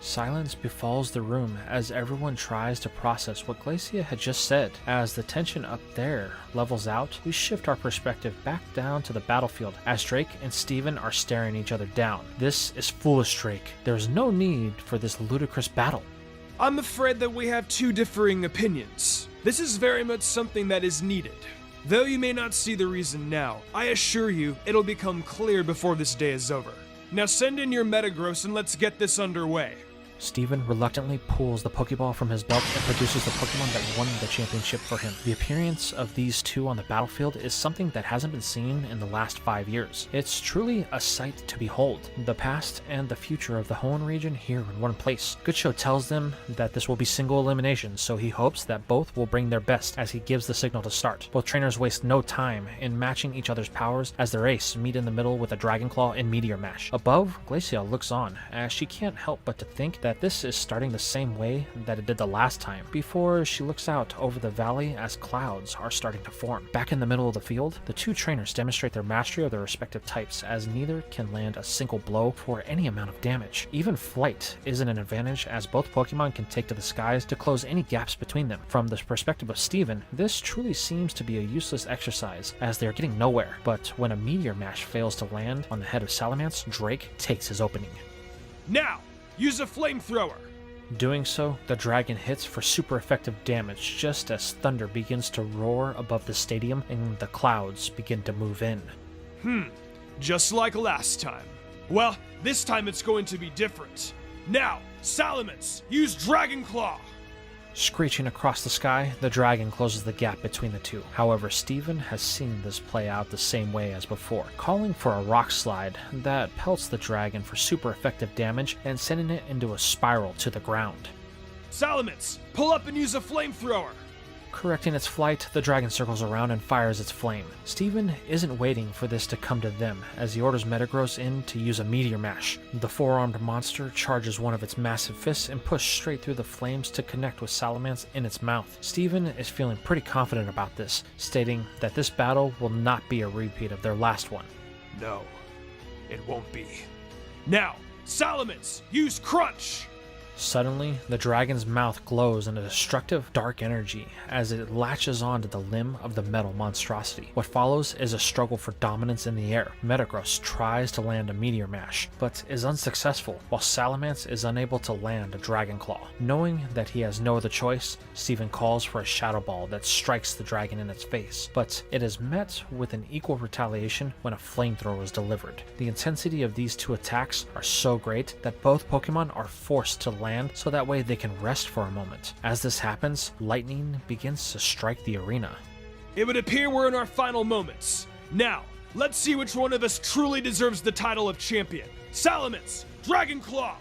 Silence befalls the room as everyone tries to process what Glacia had just said. As the tension up there levels out, we shift our perspective back down to the battlefield as Drake and Steven are staring each other down. This is foolish, Drake. There is no need for this ludicrous battle. I'm afraid that we have two differing opinions. This is very much something that is needed. Though you may not see the reason now, I assure you it'll become clear before this day is over. Now send in your Metagross and let's get this underway. Steven reluctantly pulls the Pokeball from his belt and produces the Pokemon that won the championship for him. The appearance of these two on the battlefield is something that hasn't been seen in the last 5 years. It's truly a sight to behold. The past and the future of the Hoenn region here in one place. Goodshow tells them that this will be single elimination, so he hopes that both will bring their best as he gives the signal to start. Both trainers waste no time in matching each other's powers as their ace meet in the middle with a Dragon Claw and Meteor Mash. Above, Glacia looks on as she can't help but to think that this is starting the same way that it did the last time, before she looks out over the valley as clouds are starting to form. Back in the middle of the field, the two trainers demonstrate their mastery of their respective types, as neither can land a single blow for any amount of damage. Even flight isn't an advantage, as both Pokemon can take to the skies to close any gaps between them. From the perspective of Steven, this truly seems to be a useless exercise, as they are getting nowhere. But when a Meteor Mash fails to land on the head of Salamence, Drake takes his opening. Now, use a flamethrower! Doing so, the dragon hits for super effective damage just as thunder begins to roar above the stadium and the clouds begin to move in. Just like last time. Well, this time it's going to be different. Now, Salamence, use Dragon Claw! Screeching across the sky, the dragon closes the gap between the two. However, Steven has seen this play out the same way as before, calling for a rock slide that pelts the dragon for super effective damage and sending it into a spiral to the ground. Salamence, pull up and use a flamethrower! Correcting its flight, the dragon circles around and fires its flame. Steven isn't waiting for this to come to them, as he orders Metagross in to use a Meteor Mash. The four-armed monster charges one of its massive fists and pushes straight through the flames to connect with Salamence in its mouth. Steven is feeling pretty confident about this, stating that this battle will not be a repeat of their last one. No, it won't be. Now, Salamence, use Crunch! Suddenly, the dragon's mouth glows in a destructive, dark energy as it latches onto the limb of the metal monstrosity. What follows is a struggle for dominance in the air. Metagross tries to land a Meteor Mash, but is unsuccessful, while Salamence is unable to land a Dragon Claw. Knowing that he has no other choice, Steven calls for a Shadow Ball that strikes the dragon in its face, but it is met with an equal retaliation when a flamethrower is delivered. The intensity of these two attacks are so great that both Pokemon are forced to land land so that way they can rest for a moment. As this happens, lightning begins to strike the arena. It would appear we're in our final moments. Now, let's see which one of us truly deserves the title of champion. Salamence, Dragon Claw!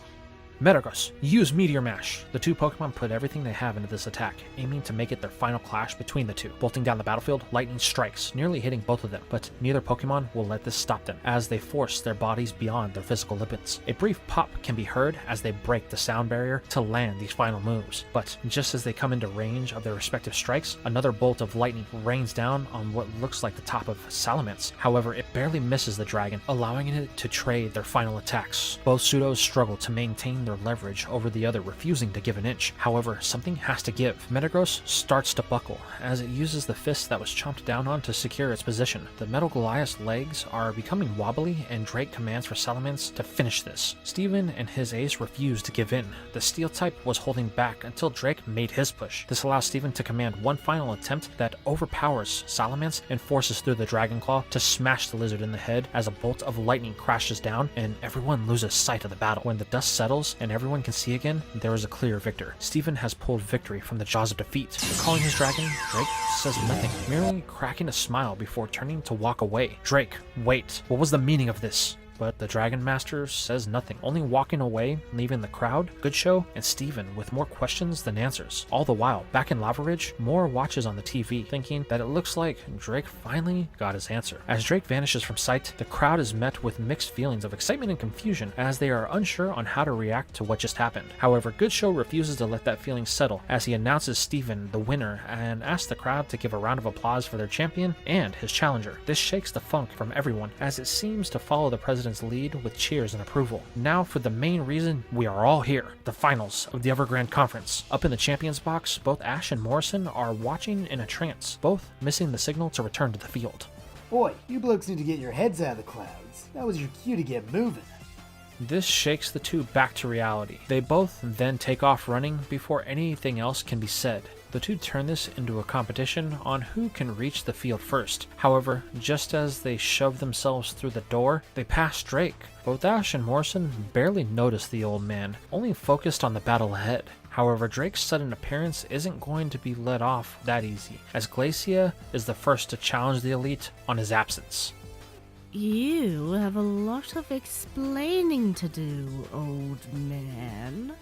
Metagross, use Meteor Mash. The two Pokemon put everything they have into this attack, aiming to make it their final clash between the two. Bolting down the battlefield, lightning strikes, nearly hitting both of them, but neither Pokemon will let this stop them, as they force their bodies beyond their physical limits. A brief pop can be heard as they break the sound barrier to land these final moves, but just as they come into range of their respective strikes, another bolt of lightning rains down on what looks like the top of Salamence. However, it barely misses the dragon, allowing it to trade their final attacks. Both pseudos struggle to maintain their leverage over the other, refusing to give an inch. However, something has to give. Metagross starts to buckle as it uses the fist that was chomped down on to secure its position. The Metal Goliath's legs are becoming wobbly, and Drake commands for Salamence to finish this. Steven and his ace refuse to give in. The Steel type was holding back until Drake made his push. This allows Steven to command one final attempt that overpowers Salamence and forces through the Dragon Claw to smash the lizard in the head as a bolt of lightning crashes down and everyone loses sight of the battle. When the dust settles and everyone can see again, there is a clear victor. Steven has pulled victory from the jaws of defeat. Calling his dragon, Drake says nothing, merely cracking a smile before turning to walk away. Drake, wait, what was the meaning of this? But the Dragon Master says nothing, only walking away, leaving the crowd, Goodshow, and Steven with more questions than answers. All the while, back in Lava Ridge, Moore watches on the TV, thinking that it looks like Drake finally got his answer. As Drake vanishes from sight, the crowd is met with mixed feelings of excitement and confusion as they are unsure on how to react to what just happened. However, Goodshow refuses to let that feeling settle as he announces Steven the winner and asks the crowd to give a round of applause for their champion and his challenger. This shakes the funk from everyone as it seems to follow the president's lead with cheers and approval. Now for the main reason we are all here, the finals of the Evergrande Conference. Up in the champions box, both Ash and Morrison are watching in a trance, both missing the signal to return to the field. Boy, you blokes need to get your heads out of the clouds. That was your cue to get moving. This shakes the two back to reality. They both then take off running before anything else can be said. The two turn this into a competition on who can reach the field first. However, just as they shove themselves through the door, they pass Drake. Both Ash and Morrison barely notice the old man, only focused on the battle ahead. However, Drake's sudden appearance isn't going to be let off that easy, as Glacia is the first to challenge the elite on his absence. You have a lot of explaining to do, old man.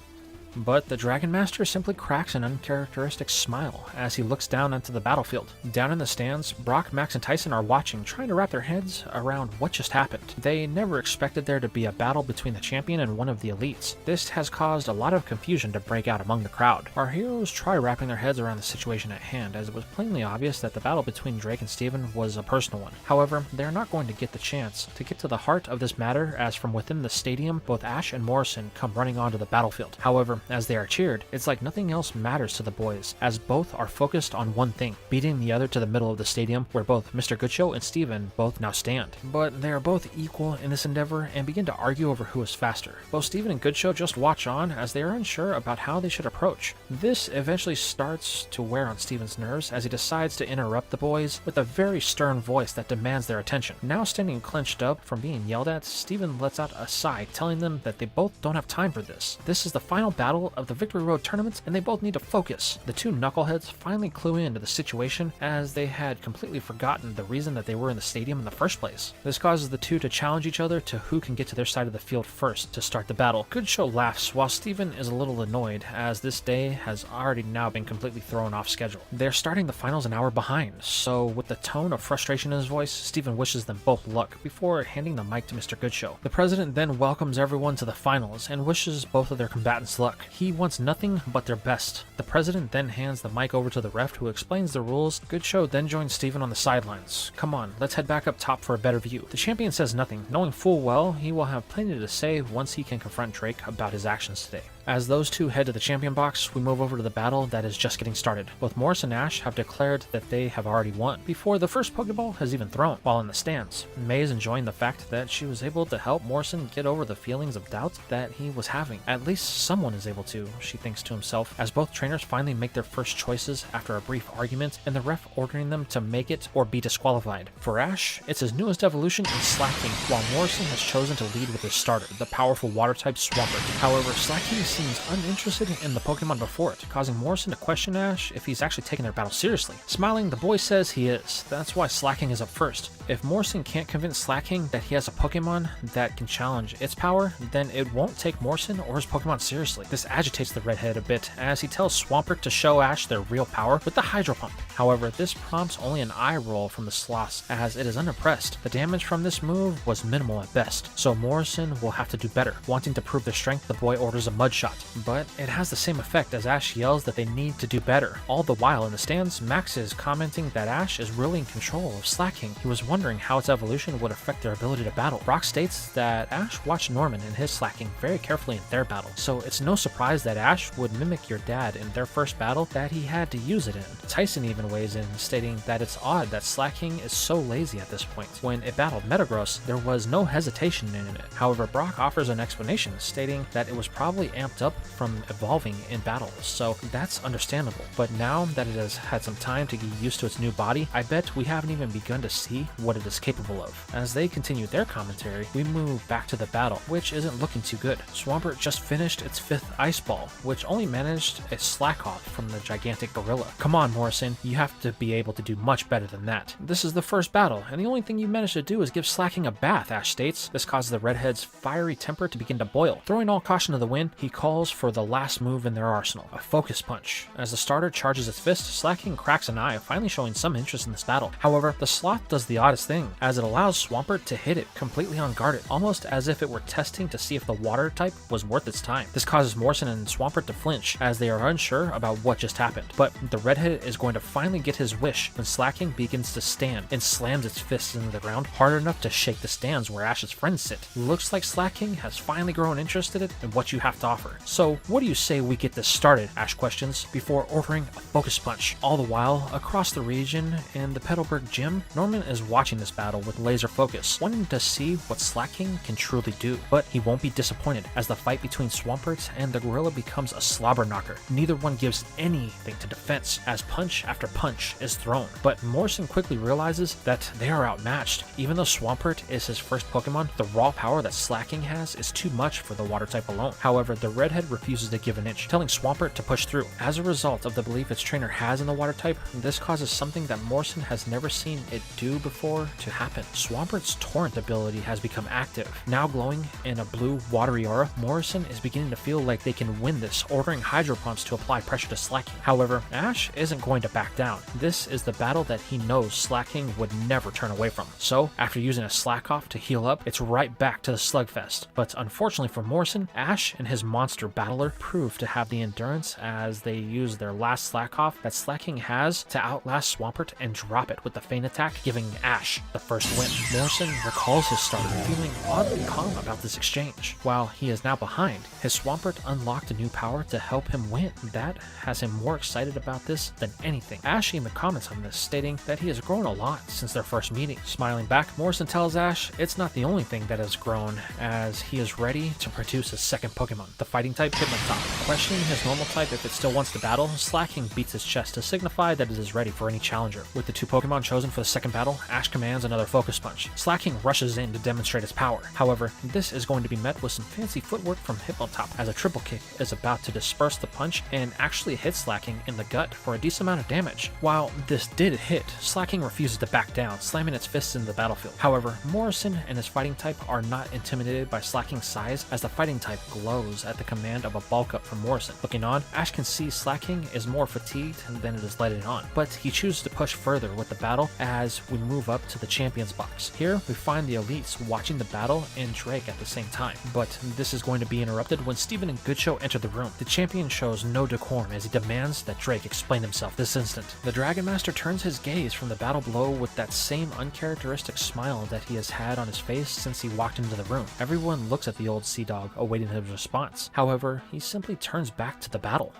But the Dragon Master simply cracks an uncharacteristic smile as he looks down onto the battlefield. Down in the stands, Brock, Max, and Tyson are watching, trying to wrap their heads around what just happened. They never expected there to be a battle between the champion and one of the elites. This has caused a lot of confusion to break out among the crowd. Our heroes try wrapping their heads around the situation at hand, as it was plainly obvious that the battle between Drake and Steven was a personal one. However, they are not going to get the chance to get to the heart of this matter, as from within the stadium, both Ash and Morrison come running onto the battlefield. However, as they are cheered, it's like nothing else matters to the boys, as both are focused on one thing, beating the other to the middle of the stadium where both Mr. Goodshow and Steven both now stand. But they are both equal in this endeavor and begin to argue over who is faster. Both Steven and Goodshow just watch on as they are unsure about how they should approach. This eventually starts to wear on Steven's nerves as he decides to interrupt the boys with a very stern voice that demands their attention. Now standing clenched up from being yelled at, Steven lets out a sigh, telling them that they both don't have time for this. This is the final battle of the Victory Road tournaments, and they both need to focus. The two knuckleheads finally clue into the situation, as they had completely forgotten the reason that they were in the stadium in the first place. This causes the two to challenge each other to who can get to their side of the field first to start the battle. Goodshow laughs, while Steven is a little annoyed, as this day has already now been completely thrown off schedule. They're starting the finals an hour behind, so with the tone of frustration in his voice, Steven wishes them both luck before handing the mic to Mr. Goodshow. The president then welcomes everyone to the finals and wishes both of their combatants luck. He wants nothing but their best. The president then hands the mic over to the ref, who explains the rules. Goodshow then joins Steven on the sidelines. Come on, let's head back up top for a better view. The champion says nothing, knowing full well he will have plenty to say once he can confront Drake about his actions today. As those two head to the champion box, we move over to the battle that is just getting started. Both Morris and Ash have declared that they have already won before the first Pokeball has even thrown. While in the stands, May is enjoying the fact that she was able to help Morrison get over the feelings of doubt that he was having. At least someone is able to, she thinks to himself, as both trainers finally make their first choices after a brief argument and the ref ordering them to make it or be disqualified. For Ash, it's his newest evolution in Slaking, while Morrison has chosen to lead with his starter, the powerful water-type Swampert. However, Slaking seems uninterested in the Pokemon before it, causing Morrison to question Ash if he's actually taking their battle seriously. Smiling, the boy says he is. That's why Slacking is up first. If Morrison can't convince Slacking that he has a Pokemon that can challenge its power, then it won't take Morrison or his Pokemon seriously. This agitates the redhead a bit as he tells Swampert to show Ash their real power with the Hydro Pump. However, this prompts only an eye roll from the Sloth as it is unimpressed. The damage from this move was minimal at best, so Morrison will have to do better. Wanting to prove their strength, the boy orders a Mud Shot, but it has the same effect as Ash yells that they need to do better. All the while in the stands, Max is commenting that Ash is really in control of Slacking. He was wondering how its evolution would affect their ability to battle. Brock states that Ash watched Norman and his Slacking very carefully in their battle, so it's no surprise that Ash would mimic your dad in their first battle that he had to use it in. Tyson even weighs in, stating that it's odd that Slacking is so lazy at this point. When it battled Metagross, there was no hesitation in it. However, Brock offers an explanation, stating that it was probably amped up from evolving in battles, so that's understandable. But now that it has had some time to get used to its new body, I bet we haven't even begun to see what it is capable of. As they continue their commentary, we move back to the battle, which isn't looking too good. Swampert just finished its 5th Ice Ball, which only managed a slack off from the gigantic gorilla. Come on, Morrison, you have to be able to do much better than that. This is the first battle, and the only thing you managed to do is give Slacking a bath, Ash states. This causes the redhead's fiery temper to begin to boil. Throwing all caution to the wind, he calls for the last move in their arsenal, a Focus Punch. As the starter charges its fist, Slacking cracks an eye, finally showing some interest in this battle. However, the Sloth does the oddest thing, as it allows Swampert to hit it completely unguarded, almost as if it were testing to see if the water type was worth its time. This causes Morrison and Swampert to flinch, as they are unsure about what just happened. But the redhead is going to finally get his wish when Slacking begins to stand and slams its fists into the ground hard enough to shake the stands where Ash's friends sit. Looks like Slacking has finally grown interested in what you have to offer. So what do you say we get this started? Ash questions before ordering a Focus Punch. All the while, across the region in the Petalburg gym, Norman is watching this battle with laser focus, wanting to see what Slacking can truly do. But he won't be disappointed as the fight between Swampert and the gorilla becomes a slobber knocker. Neither one gives anything to defense as punch after punch is thrown. But Morrison quickly realizes that they are outmatched. Even though Swampert is his first Pokemon, the raw power that Slacking has is too much for the water type alone. However, the redhead refuses to give an inch, telling Swampert to push through. As a result of the belief its trainer has in the water type, this causes something that Morrison has never seen it do before to happen. Swampert's Torrent ability has become active. Now glowing in a blue watery aura, Morrison is beginning to feel like they can win this, ordering Hydro Pumps to apply pressure to Slacking. However, Ash isn't going to back down. This is the battle that he knows Slacking would never turn away from. So, after using a Slack Off to heal up, it's right back to the slugfest. But unfortunately for Morrison, Ash and his monster battler prove to have the endurance as they use their last Slack Off that Slacking has to outlast Swampert and drop it with the feint attack, giving Ash the first win. Morrison recalls his starter, feeling oddly calm about this exchange. While he is now behind, his Swampert unlocked a new power to help him win. That has him more excited about this than anything. Ash even comments on this, stating that he has grown a lot since their first meeting. Smiling back, Morrison tells Ash it's not the only thing that has grown, as he is ready to produce his second Pokemon, the fighting type Hitmontop. Questioning his normal type if it still wants to battle, Slacking beats his chest to signify that it is ready for any challenger. With the 2 Pokemon chosen for the second battle, Ash commands another Focus Punch. Slacking rushes in to demonstrate his power. However, this is going to be met with some fancy footwork from Hitmontop, as a triple kick is about to disperse the punch and actually hit Slacking in the gut for a decent amount of damage. While this did hit, Slacking refuses to back down, slamming its fists into the battlefield. However, Morrison and his fighting type are not intimidated by Slacking's size, as the fighting type glows at the command of a bulk up from Morrison. Looking on, Ash can see Slacking is more fatigued than it is letting on, but he chooses to push further with the battle as we move up to the Champions Box. Here, we find the elites watching the battle and Drake at the same time, but this is going to be interrupted when Steven and Goodshow enter the room. The champion shows no decorum as he demands that Drake explain himself this instant. The Dragon Master turns his gaze from the battle below with that same uncharacteristic smile that he has had on his face since he walked into the room. Everyone looks at the old sea dog, awaiting his response. However, he simply turns back to the battle.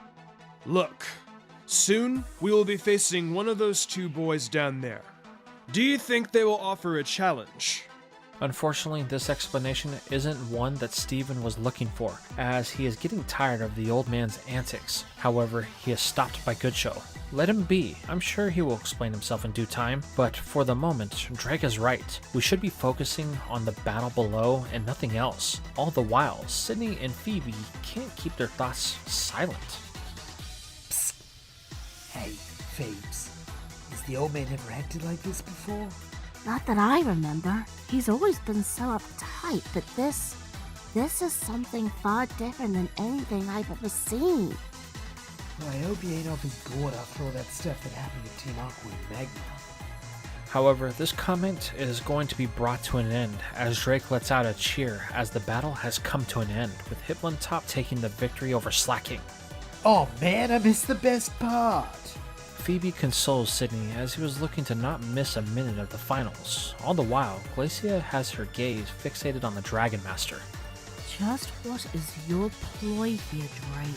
Look, soon we will be facing one of those 2 boys down there. Do you think they will offer a challenge? Unfortunately, this explanation isn't one that Steven was looking for, as he is getting tired of the old man's antics. However, he is stopped by Goodshow. Let him be. I'm sure he will explain himself in due time, but for the moment, Drake is right. We should be focusing on the battle below and nothing else. All the while, Sydney and Phoebe can't keep their thoughts silent. Psst. Hey, Phoebes. Has the old man ever acted like this before? Not that I remember. He's always been so uptight, but this is something far different than anything I've ever seen. Well, I hope he ain't off his gourd after all that stuff that happened to Team Aqua and Magma. However, this comment is going to be brought to an end as Drake lets out a cheer as the battle has come to an end, with Hitmontop taking the victory over Slacking. Oh man, I missed the best part! Phoebe consoles Sydney as he was looking to not miss a minute of the finals. All the while, Glacia has her gaze fixated on the Dragon Master. Just what is your ploy here, Drake?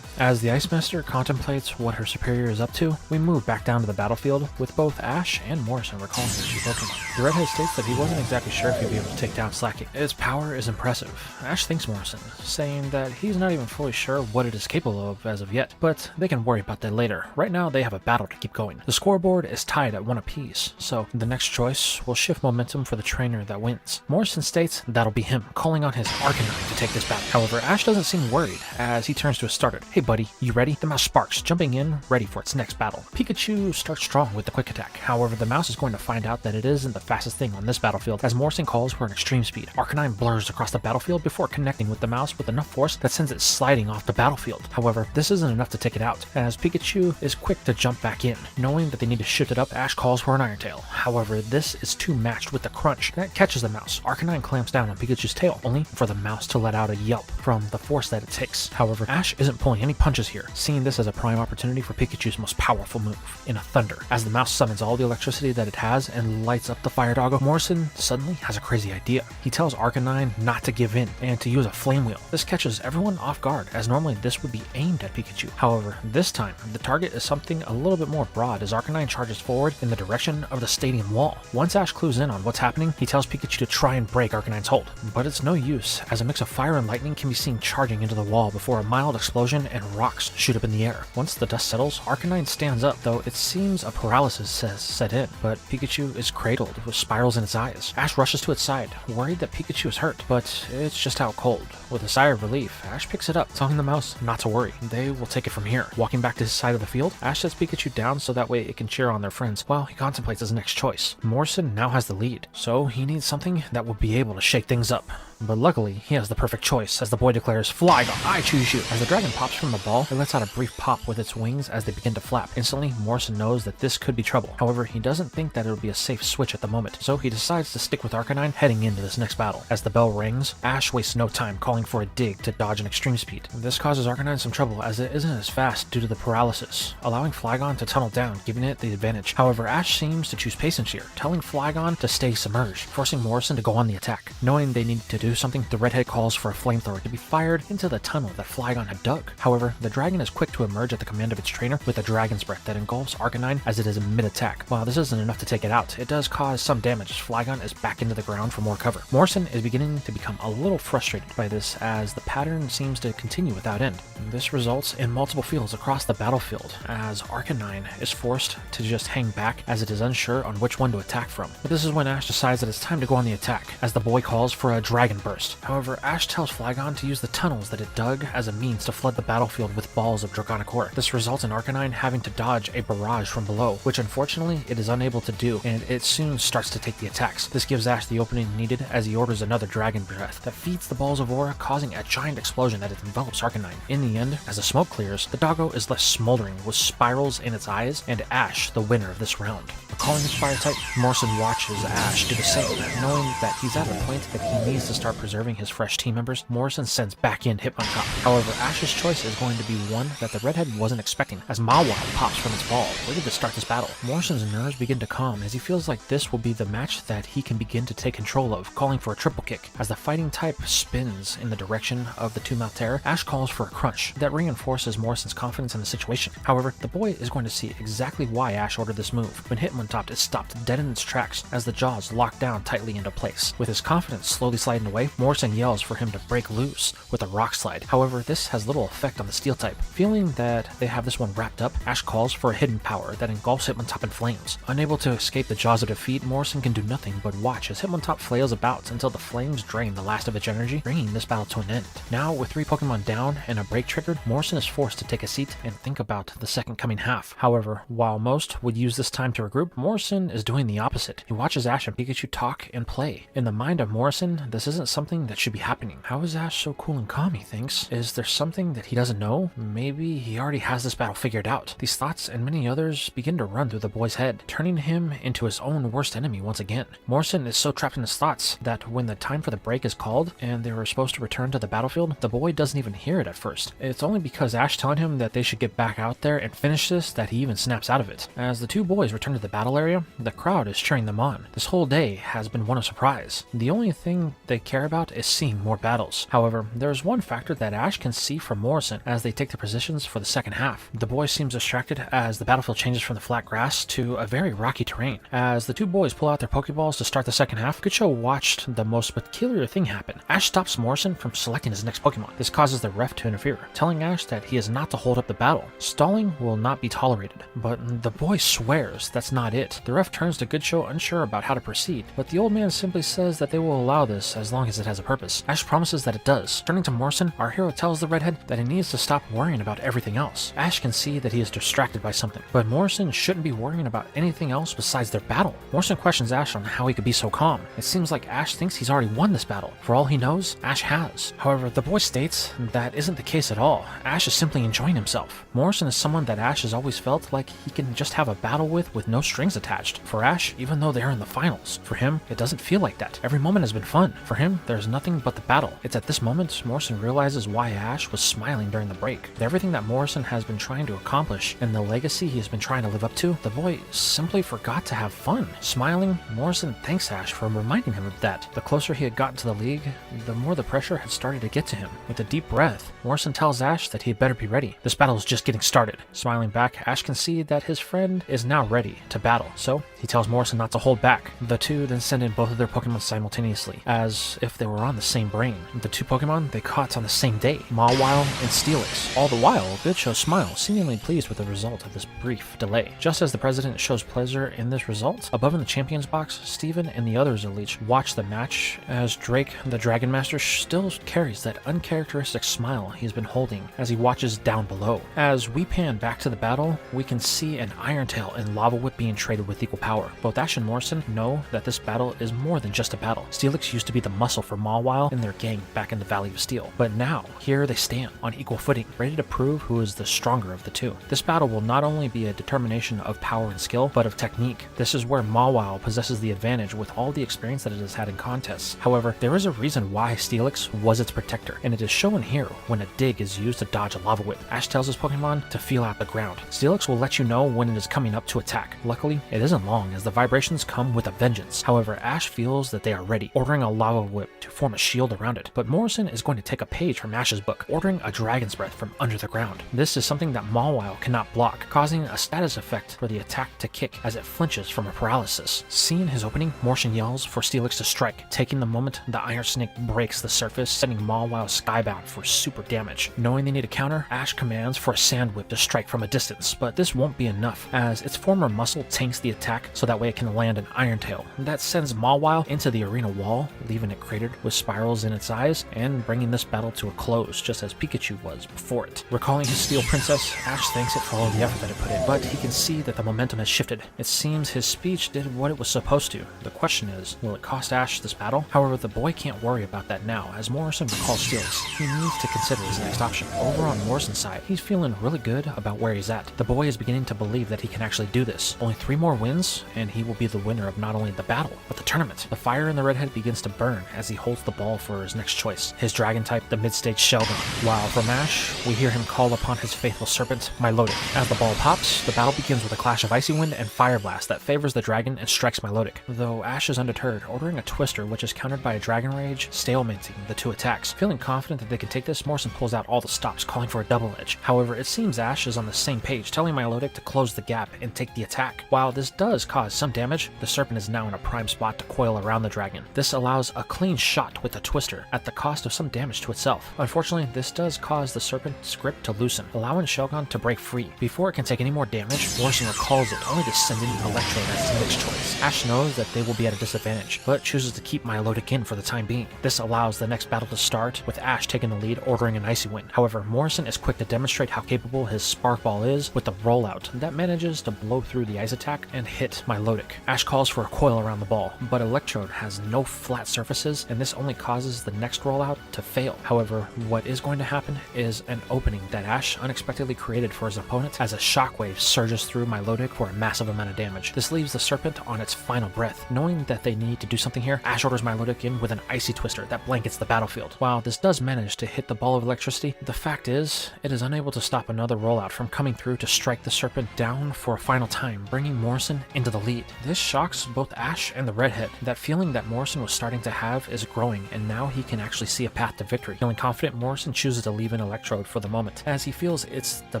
As the Ice Master contemplates what her superior is up to, we move back down to the battlefield with both Ash and Morrison recalling their two Pokemon. The redhead states that he wasn't exactly sure if he'd be able to take down Slacking. His power is impressive. Ash thanks Morrison, saying that he's not even fully sure what it is capable of as of yet, but they can worry about that later. Right now they have a battle to keep going. The scoreboard is tied at 1 apiece, so the next choice will shift momentum for the trainer that wins. Morrison states that'll be him, calling on his Arcanine to take this battle. However, Ash doesn't seem worried as he turns to his starter. Hey buddy, you ready? The mouse sparks, jumping in, ready for its next battle. Pikachu starts strong with the quick attack. However, the mouse is going to find out that it isn't the fastest thing on this battlefield as Morrison calls for an extreme speed. Arcanine blurs across the battlefield before connecting with the mouse with enough force that sends it sliding off the battlefield. However, this isn't enough to take it out, as Pikachu is quick to jump back in. Knowing that they need to shift it up, Ash calls for an Iron Tail. However, this is too matched with the crunch that catches the mouse. Arcanine clamps down on Pikachu's tail, only for the mouse to let out a yelp from the force that it takes. However, Ash isn't pulling any punches here, seeing this as a prime opportunity for Pikachu's most powerful move, in a Thunder. As the mouse summons all the electricity that it has and lights up the fire doggo, Morrison suddenly has a crazy idea. He tells Arcanine not to give in and to use a Flame Wheel. This catches everyone off guard, as normally this would be aimed at Pikachu. However, this time, the target is something a little bit more broad as Arcanine charges forward in the direction of the stadium wall. Once Ash clues in on what's happening, he tells Pikachu to try and break Arcanine's hold, but it's no use, as a mix of fire and lightning can be seen charging into the wall before a mild explosion and rocks shoot up in the air. Once the dust settles, Arcanine stands up, though it seems a paralysis has set in, but Pikachu is cradled with spirals in its eyes. Ash rushes to its side, worried that Pikachu is hurt, but it's just out cold. With a sigh of relief, Ash picks it up, telling the mouse not to worry. They will take it from here. Walking back to his side of the field, Ash sets Pikachu down so that way it can cheer on their friends while he contemplates his next choice. Morrison now has the lead, so he needs something that will be able to shake things up. But luckily, he has the perfect choice as the boy declares, "Flygon, I choose you." As the dragon pops from the ball, it lets out a brief pop with its wings as they begin to flap. Instantly, Morrison knows that this could be trouble. However, he doesn't think that it would be a safe switch at the moment, so he decides to stick with Arcanine heading into this next battle. As the bell rings, Ash wastes no time calling for a dig to dodge an extreme speed. This causes Arcanine some trouble as it isn't as fast due to the paralysis, allowing Flygon to tunnel down, giving it the advantage. However, Ash seems to choose patience here, telling Flygon to stay submerged, forcing Morrison to go on the attack. Knowing they need to do something, the redhead calls for a flamethrower to be fired into the tunnel that Flygon had dug. However, the dragon is quick to emerge at the command of its trainer with a dragon's breath that engulfs Arcanine as it is in mid-attack. While this isn't enough to take it out, it does cause some damage as Flygon is back into the ground for more cover. Morrison is beginning to become a little frustrated by this as the pattern seems to continue without end. This results in multiple fields across the battlefield as Arcanine is forced to just hang back as it is unsure on which one to attack from. But this is when Ash decides that it's time to go on the attack as the boy calls for a Dragon Burst. However, Ash tells Flygon to use the tunnels that it dug as a means to flood the battlefield with balls of Draconic Aura. This results in Arcanine having to dodge a barrage from below, which unfortunately it is unable to do, and it soon starts to take the attacks. This gives Ash the opening needed as he orders another Dragon Breath that feeds the balls of aura, causing a giant explosion that envelops Arcanine. In the end, as the smoke clears, the doggo is left smoldering with spirals in its eyes, and Ash the winner of this round. Recalling his fire type, Morrison watches Ash do the same, knowing that he's at a point that he needs to start preserving his fresh team members. Morrison sends back in Hitmontop. However, Ash's choice is going to be one that the redhead wasn't expecting, as Mawile pops from its ball, ready to start this battle. Morrison's nerves begin to calm as he feels like this will be the match that he can begin to take control of, calling for a triple kick. As the fighting type spins in the direction of the two-mouth terror, Ash calls for a crunch that reinforces Morrison's confidence in the situation. However, the boy is going to see exactly why Ash ordered this move when Hitmontop Hitmontop is stopped dead in its tracks as the jaws lock down tightly into place. With his confidence slowly sliding away, Morrison yells for him to break loose with a rock slide. However, this has little effect on the steel type. Feeling that they have this one wrapped up, Ash calls for a hidden power that engulfs Hitmontop in flames. Unable to escape the jaws of defeat, Morrison can do nothing but watch as Hitmontop flails about until the flames drain the last of its energy, bringing this battle to an end. Now, with 3 Pokemon down and a break triggered, Morrison is forced to take a seat and think about the second coming half. However, while most would use this time to regroup, Morrison is doing the opposite. He watches Ash and Pikachu talk and play. In the mind of Morrison, this isn't something that should be happening. How is Ash so cool and calm, he thinks? Is there something that he doesn't know? Maybe he already has this battle figured out. These thoughts and many others begin to run through the boy's head, turning him into his own worst enemy once again. Morrison is so trapped in his thoughts that when the time for the break is called and they were supposed to return to the battlefield, the boy doesn't even hear it at first. It's only because Ash telling him that they should get back out there and finish this that he even snaps out of it. As the 2 boys return to the battle area, the crowd is cheering them on. This whole day has been one of surprise. The only thing they care about is seeing more battles. However, there's one factor that Ash can see from Morrison as they take their positions for the second half. The boy seems distracted as the battlefield changes from the flat grass to a very rocky terrain. As the 2 boys pull out their Pokeballs to start the second half, Kucho watched the most peculiar thing happen. Ash stops Morrison from selecting his next Pokemon. This causes the ref to interfere, telling Ash that he is not to hold up the battle. Stalling will not be tolerated, but the boy swears that's not it. The ref turns to Goodshow unsure about how to proceed, but the old man simply says that they will allow this as long as it has a purpose. Ash promises that it does. Turning to Morrison, our hero tells the redhead that he needs to stop worrying about everything else. Ash can see that he is distracted by something, but Morrison shouldn't be worrying about anything else besides their battle. Morrison questions Ash on how he could be so calm. It seems like Ash thinks he's already won this battle. For all he knows, Ash has. However, the boy states that isn't the case at all. Ash is simply enjoying himself. Morrison is someone that Ash has always felt like he can just have a battle with no strings attached. For Ash, even though they're in the finals, for him, it doesn't feel like that. Every moment has been fun. For him, there's nothing but the battle. It's at this moment Morrison realizes why Ash was smiling during the break. With everything that Morrison has been trying to accomplish and the legacy he has been trying to live up to, the boy simply forgot to have fun. Smiling, Morrison thanks Ash for reminding him of that. The closer he had gotten to the league, the more the pressure had started to get to him. With a deep breath, Morrison tells Ash that he had better be ready. This battle is just getting started. Smiling back, Ash can see that his friend is now ready to battle, so he tells Morrison not to hold back. The 2 then send in both of their Pokemon simultaneously, as if they were on the same brain. The 2 Pokemon they caught on the same day, Mawile and Steelix. All the while, Goodshow smiles, seemingly pleased with the result of this brief delay. Just as the president shows pleasure in this result, above in the champions box, Steven and the others elite watch the match as Drake, the Dragon Master, still carries that uncharacteristic smile he's been holding as he watches down below. As we pan back to the battle, we can see an Iron Tail and Lava Whip being traded with equal power. Both Ash and Morrison know that this battle is more than just a battle. Steelix used to be the muscle for Mawile and their gang back in the Valley of Steel, but now, here they stand, on equal footing, ready to prove who is the stronger of the 2. This battle will not only be a determination of power and skill, but of technique. This is where Mawile possesses the advantage with all the experience that it has had in contests. However, there is a reason why Steelix was its protector, and it is shown here when a dig is used to dodge a Lava Whip. Ash tells his Pokemon to feel out the ground. Steelix will let you know when it is coming up to attack. Luckily, it isn't long as the vibrations come with a vengeance. However, Ash feels that they are ready, ordering a Lava Whip to form a shield around it. But Morrison is going to take a page from Ash's book, ordering a Dragon's Breath from under the ground. This is something that Mawile cannot block, causing a status effect for the attack to kick as it flinches from a paralysis. Seeing his opening, Morrison yells for Steelix to strike. Taking the moment, the Iron Snake breaks the surface, sending Mawile skybound for super damage. Knowing they need a counter, Ash commands for a Sand Whip to strike from a distance, but this won't be enough, as its former muscle tanks the attack so that way it can land an Iron Tail. That sends Mawile into the arena wall, leaving it cratered with spirals in its eyes, and bringing this battle to a close, just as Pikachu was before it. Recalling his Steel Princess, Ash thanks it for all the effort that it put in, but he can see that the momentum has shifted. It seems his speech did what it was supposed to. The question is, will it cost Ash this battle? However, the boy can't worry about that now, as Morrison recalls Steelix. He needs to consider his next option. Over on Morrison's side, he's feeling really good about where he's at. The boy is beginning to believe that he can actually do this. Only 3 more wins, and he will be the winner of not only the battle, but the tournament. The fire in the redhead begins to burn as he holds the ball for his next choice. His dragon type, the mid-stage Sheldon. While from Ash, we hear him call upon his faithful serpent, Milotic. As the ball pops, the battle begins with a clash of Icy Wind and Fire Blast that favors the dragon and strikes Milotic. Though Ash is undeterred, ordering a Twister, which is countered by a Dragon Rage, stalemating the 2 attacks. Feeling confident that they can take this, Morrison pulls out all the stops, calling for a double edge. However, it seems Ash is on the same page, telling Milotic to close the gap and take the attack. While While this does cause some damage, the serpent is now in a prime spot to coil around the dragon. This allows a clean shot with the twister at the cost of some damage to itself. Unfortunately, this does cause the serpent's grip to loosen, allowing Shogun to break free. Before it can take any more damage, Morrison recalls it, only to send in Electrode as his next choice. Ash knows that they will be at a disadvantage, but chooses to keep Milotic in for the time being. This allows the next battle to start, with Ash taking the lead, ordering an Icy Wind. However, Morrison is quick to demonstrate how capable his Spark Ball is with the rollout that manages to blow through the ice attack and hit Milotic. Ash calls for a coil around the ball, but Electrode has no flat surfaces, and this only causes the next rollout to fail. However, what is going to happen is an opening that Ash unexpectedly created for his opponent as a shockwave surges through Milotic for a massive amount of damage. This leaves the serpent on its final breath. Knowing that they need to do something here, Ash orders Milotic in with an Icy Twister that blankets the battlefield. While this does manage to hit the ball of electricity, the fact is, it is unable to stop another rollout from coming through to strike the serpent down for a final time, bringing Morrison into the lead. This shocks both Ash and the redhead. That feeling that Morrison was starting to have is growing, and now he can actually see a path to victory. Feeling confident, Morrison chooses to leave in Electrode for the moment, as he feels it's the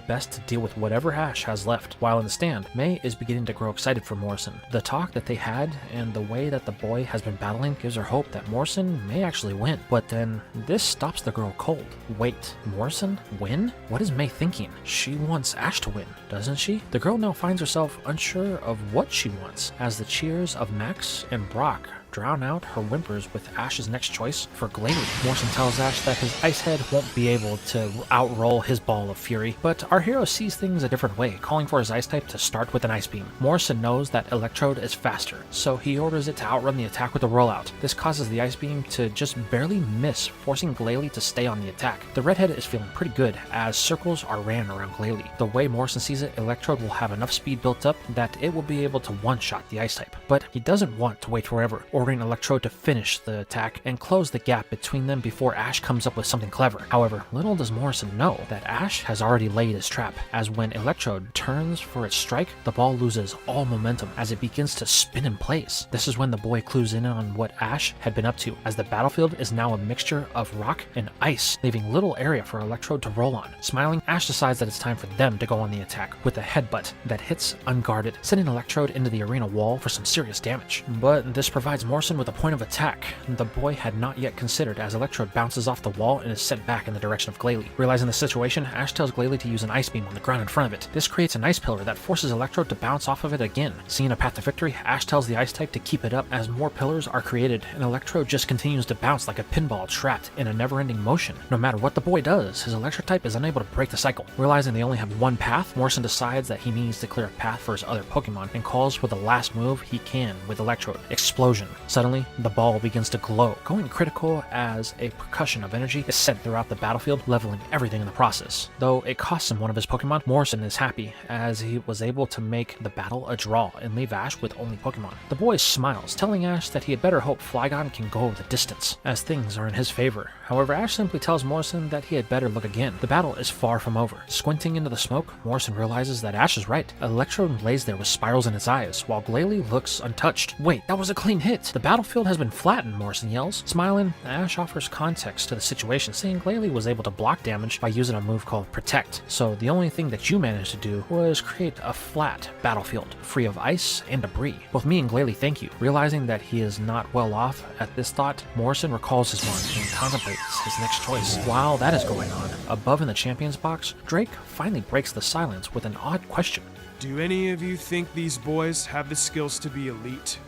best to deal with whatever Ash has left. While in the stand, May is beginning to grow excited for Morrison. The talk that they had and the way that the boy has been battling gives her hope that Morrison may actually win. But then, this stops the girl cold. Wait, Morrison? Win? What is May thinking? She wants Ash to win, doesn't she? The girl now finds herself unsure of what she wants, as the cheers of Max and Brock drown out her whimpers with Ash's next choice for Glalie. Morrison tells Ash that his Ice Head won't be able to outroll his Ball of Fury, but our hero sees things a different way, calling for his Ice type to start with an Ice Beam. Morrison knows that Electrode is faster, so he orders it to outrun the attack with a rollout. This causes the Ice Beam to just barely miss, forcing Glalie to stay on the attack. The redhead is feeling pretty good, as circles are ran around Glalie. The way Morrison sees it, Electrode will have enough speed built up that it will be able to one-shot the Ice type, but he doesn't want to wait forever, ordering Electrode to finish the attack and close the gap between them before Ash comes up with something clever. However, little does Morrison know that Ash has already laid his trap, as when Electrode turns for its strike, the ball loses all momentum as it begins to spin in place. This is when the boy clues in on what Ash had been up to, as the battlefield is now a mixture of rock and ice, leaving little area for Electrode to roll on. Smiling, Ash decides that it's time for them to go on the attack with a headbutt that hits unguarded, sending Electrode into the arena wall for some serious damage. But this provides Morrison with a point of attack the boy had not yet considered, as Electrode bounces off the wall and is sent back in the direction of Glalie. Realizing the situation, Ash tells Glalie to use an Ice Beam on the ground in front of it. This creates an ice pillar that forces Electrode to bounce off of it again. Seeing a path to victory, Ash tells the Ice type to keep it up as more pillars are created, and Electrode just continues to bounce like a pinball trapped in a never-ending motion. No matter what the boy does, his Electric type is unable to break the cycle. Realizing they only have one path, Morrison decides that he needs to clear a path for his other Pokemon and calls for the last move he can with Electrode: Explosion. Suddenly, the ball begins to glow, going critical as a percussion of energy is sent throughout the battlefield, leveling everything in the process. Though it costs him one of his Pokemon, Morrison is happy as he was able to make the battle a draw and leave Ash with only Pokemon. The boy smiles, telling Ash that he had better hope Flygon can go the distance, as things are in his favor. However, Ash simply tells Morrison that he had better look again. The battle is far from over. Squinting into the smoke, Morrison realizes that Ash is right. Electrode lays there with spirals in its eyes, while Glalie looks untouched. Wait, that was a clean hit! The battlefield has been flattened, Morrison yells. Smiling, Ash offers context to the situation, saying Glalie was able to block damage by using a move called Protect, so the only thing that you managed to do was create a flat battlefield, free of ice and debris. Both me and Glalie thank you. Realizing that he is not well off at this thought, Morrison recalls his mom and contemplates his next choice. While that is going on, above in the champions box, Drake finally breaks the silence with an odd question. Do any of you think these boys have the skills to be elite?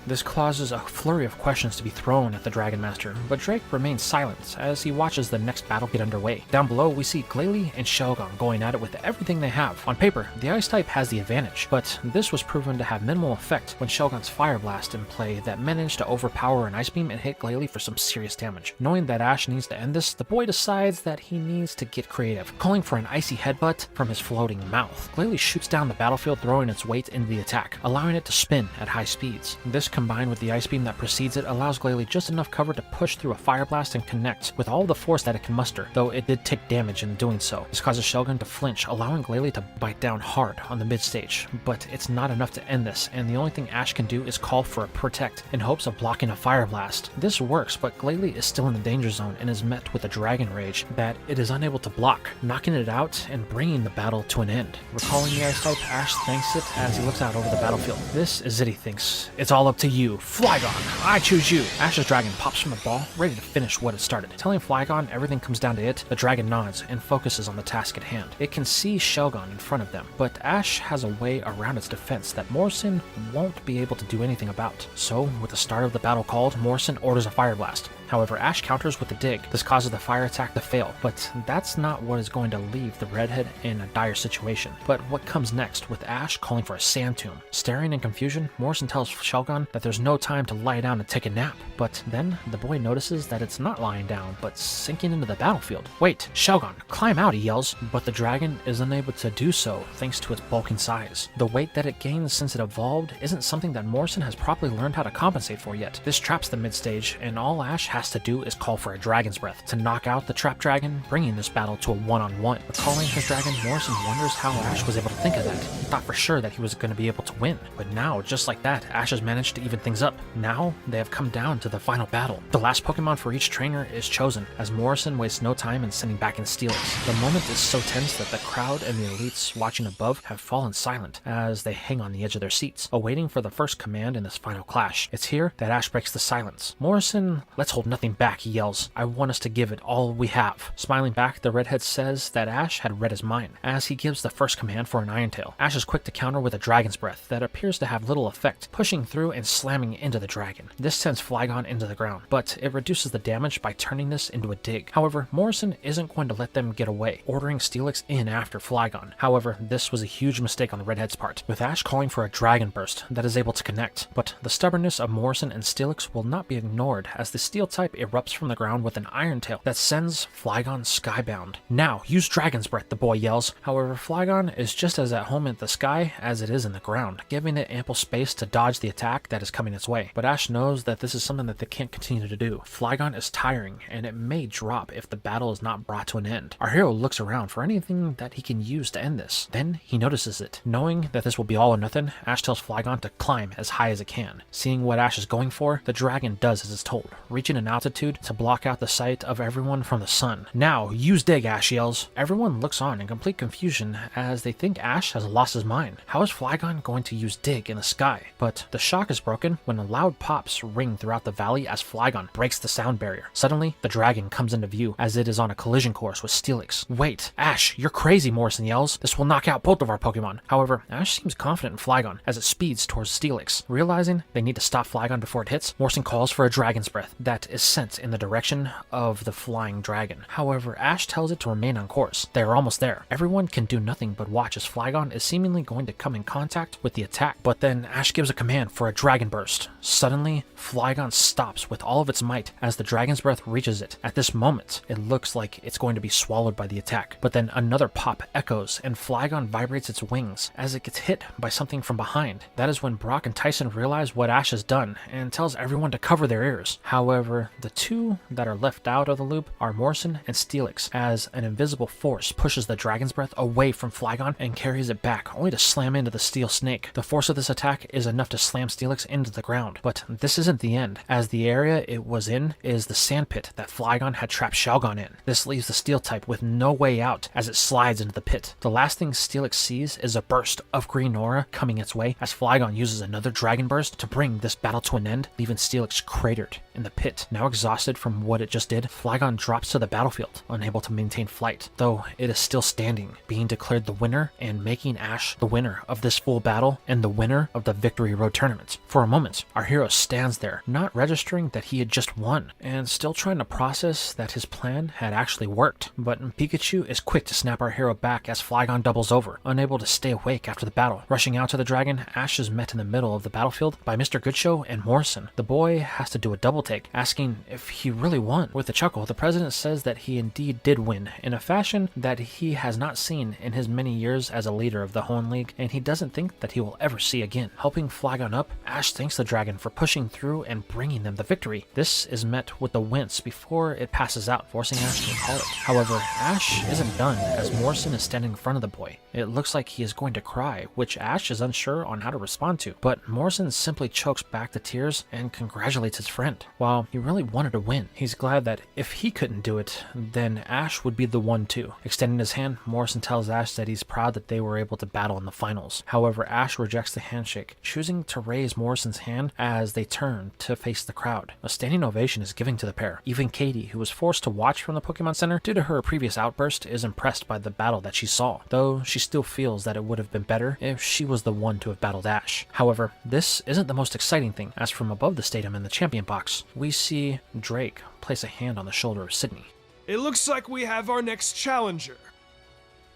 This causes a flurry of questions to be thrown at the Dragon Master, but Drake remains silent as he watches the next battle get underway. Down below, we see Glalie and Shogun going at it with everything they have. On paper, the Ice type has the advantage, but this was proven to have minimal effect when Shogun's Fire Blast in play that managed to overpower an Ice Beam and hit Glalie for some serious damage. Knowing that Ash needs to end this, the boy decides that he needs to get creative, calling for an icy headbutt from his floating mouth. Glalie shoots down the battlefield, throwing its weight into the attack, allowing it to spin at high speeds. This combined with the ice beam that precedes it, allows Glalie just enough cover to push through a fire blast and connect with all the force that it can muster, though it did take damage in doing so. This causes Shelgon to flinch, allowing Glalie to bite down hard on the mid-stage, but it's not enough to end this, and the only thing Ash can do is call for a protect in hopes of blocking a fire blast. This works, but Glalie is still in the danger zone and is met with a dragon rage that it is unable to block, knocking it out and bringing the battle to an end. Recalling the ice type, Ash thanks it as he looks out over the battlefield. This is it, he thinks. It's all up to you. Flygon, I choose you. Ash's dragon pops from the ball, ready to finish what it started. Telling Flygon everything comes down to it, the dragon nods and focuses on the task at hand. It can see Shelgon in front of them, but Ash has a way around its defense that Morrison won't be able to do anything about. So, with the start of the battle called, Morrison orders a fire blast. However, Ash counters with the dig. This causes the fire attack to fail, but that's not what is going to leave the redhead in a dire situation. But what comes next, with Ash calling for a sand tomb? Staring in confusion, Morrison tells Shelgon that there's no time to lie down and take a nap. But then, the boy notices that it's not lying down, but sinking into the battlefield. Wait, Shelgon, climb out, he yells, but the dragon is unable to do so thanks to its bulking size. The weight that it gains since it evolved isn't something that Morrison has properly learned how to compensate for yet. This traps the mid-stage, and all Ash has to do is call for a dragon's breath to knock out the trapped dragon, bringing this battle to a one-on-one. Recalling his dragon, Morrison wonders how Ash was able to think of that. He thought for sure that he was going to be able to win, but now, just like that, Ash has managed to even things up. Now, they have come down to the final battle. The last Pokemon for each trainer is chosen, as Morrison wastes no time in sending back in Steelix. The moment is so tense that the crowd and the elites watching above have fallen silent as they hang on the edge of their seats, awaiting for the first command in this final clash. It's here that Ash breaks the silence. Morrison, let's hold nothing back, he yells. I want us to give it all we have. Smiling back, the redhead says that Ash had read his mind, as he gives the first command for an Iron Tail. Ash is quick to counter with a Dragon's Breath that appears to have little effect, pushing through and slamming into the dragon. This sends Flygon into the ground, but it reduces the damage by turning this into a dig. However, Morrison isn't going to let them get away, ordering Steelix in after Flygon. However, this was a huge mistake on the redhead's part, with Ash calling for a Dragon Burst that is able to connect. But the stubbornness of Morrison and Steelix will not be ignored, as the Steel type erupts from the ground with an Iron Tail that sends Flygon skybound. Now, use Dragon's Breath, the boy yells. However, Flygon is just as at home in the sky as it is in the ground, giving it ample space to dodge the attack that is coming its way. But Ash knows that this is something that they can't continue to do. Flygon is tiring, and it may drop if the battle is not brought to an end. Our hero looks around for anything that he can use to end this. Then he notices it. Knowing that this will be all or nothing, Ash tells Flygon to climb as high as it can. Seeing what Ash is going for, the dragon does as it's told, reaching an altitude to block out the sight of everyone from the sun. Now, use dig, Ash yells. Everyone looks on in complete confusion as they think Ash has lost his mind. How is Flygon going to use dig in the sky? But the shock is broken when loud pops ring throughout the valley as Flygon breaks the sound barrier. Suddenly, the dragon comes into view as it is on a collision course with Steelix. Wait, Ash, you're crazy, Morrison yells. This will knock out both of our Pokemon. However, Ash seems confident in Flygon as it speeds towards Steelix. Realizing they need to stop Flygon before it hits, Morrison calls for a Dragon's Breath that is sent in the direction of the flying dragon. However, Ash tells it to remain on course. They are almost there. Everyone can do nothing but watch as Flygon is seemingly going to come in contact with the attack, but then Ash gives a command for a Dragon Burst. Suddenly, Flygon stops with all of its might as the Dragon's Breath reaches it. At this moment, it looks like it's going to be swallowed by the attack, but then another pop echoes and Flygon vibrates its wings as it gets hit by something from behind. That is when Brock and Tyson realize what Ash has done and tells everyone to cover their ears. However, the two that are left out of the loop are Morrison and Steelix, as an invisible force pushes the Dragon's Breath away from Flygon and carries it back, only to slam into the Steel Snake. The force of this attack is enough to slam Steelix into the ground, but this isn't the end, as the area it was in is the sand pit that Flygon had trapped Shelgon in. This leaves the Steel type with no way out as it slides into the pit. The last thing Steelix sees is a burst of green aura coming its way as Flygon uses another Dragon Burst to bring this battle to an end, leaving Steelix cratered in the pit. Now exhausted from what it just did, Flygon drops to the battlefield, unable to maintain flight, though it is still standing, being declared the winner and making Ash the winner of this full battle and the winner of the Victory Road tournament. For a moment, our hero stands there, not registering that he had just won, and still trying to process that his plan had actually worked. But Pikachu is quick to snap our hero back as Flygon doubles over, unable to stay awake after the battle. Rushing out to the dragon, Ash is met in the middle of the battlefield by Mr. Goodshow and Morrison. The boy has to do a double take take, asking if he really won. With a chuckle, the president says that he indeed did win, in a fashion that he has not seen in his many years as a leader of the Hoenn League, and he doesn't think that he will ever see again. Helping flag on up, Ash thanks the dragon for pushing through and bringing them the victory. This is met with a wince before it passes out, forcing Ash to recall it. However, Ash isn't done as Morrison is standing in front of the boy. It looks like he is going to cry, which Ash is unsure on how to respond to, but Morrison simply chokes back the tears and congratulates his friend. While he really wanted to win, he's glad that if he couldn't do it, then Ash would be the one to. Extending his hand, Morrison tells Ash that he's proud that they were able to battle in the finals. However, Ash rejects the handshake, choosing to raise Morrison's hand as they turn to face the crowd. A standing ovation is given to the pair. Even Katie, who was forced to watch from the Pokemon Center due to her previous outburst, is impressed by the battle that she saw, though she still feels that it would have been better if she was the one to have battled Ash. However, this isn't the most exciting thing, as from above the stadium in the champion box, we see Drake place a hand on the shoulder of Sydney. It looks like we have our next challenger.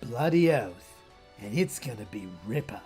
Bloody oath. And it's gonna be Ripper.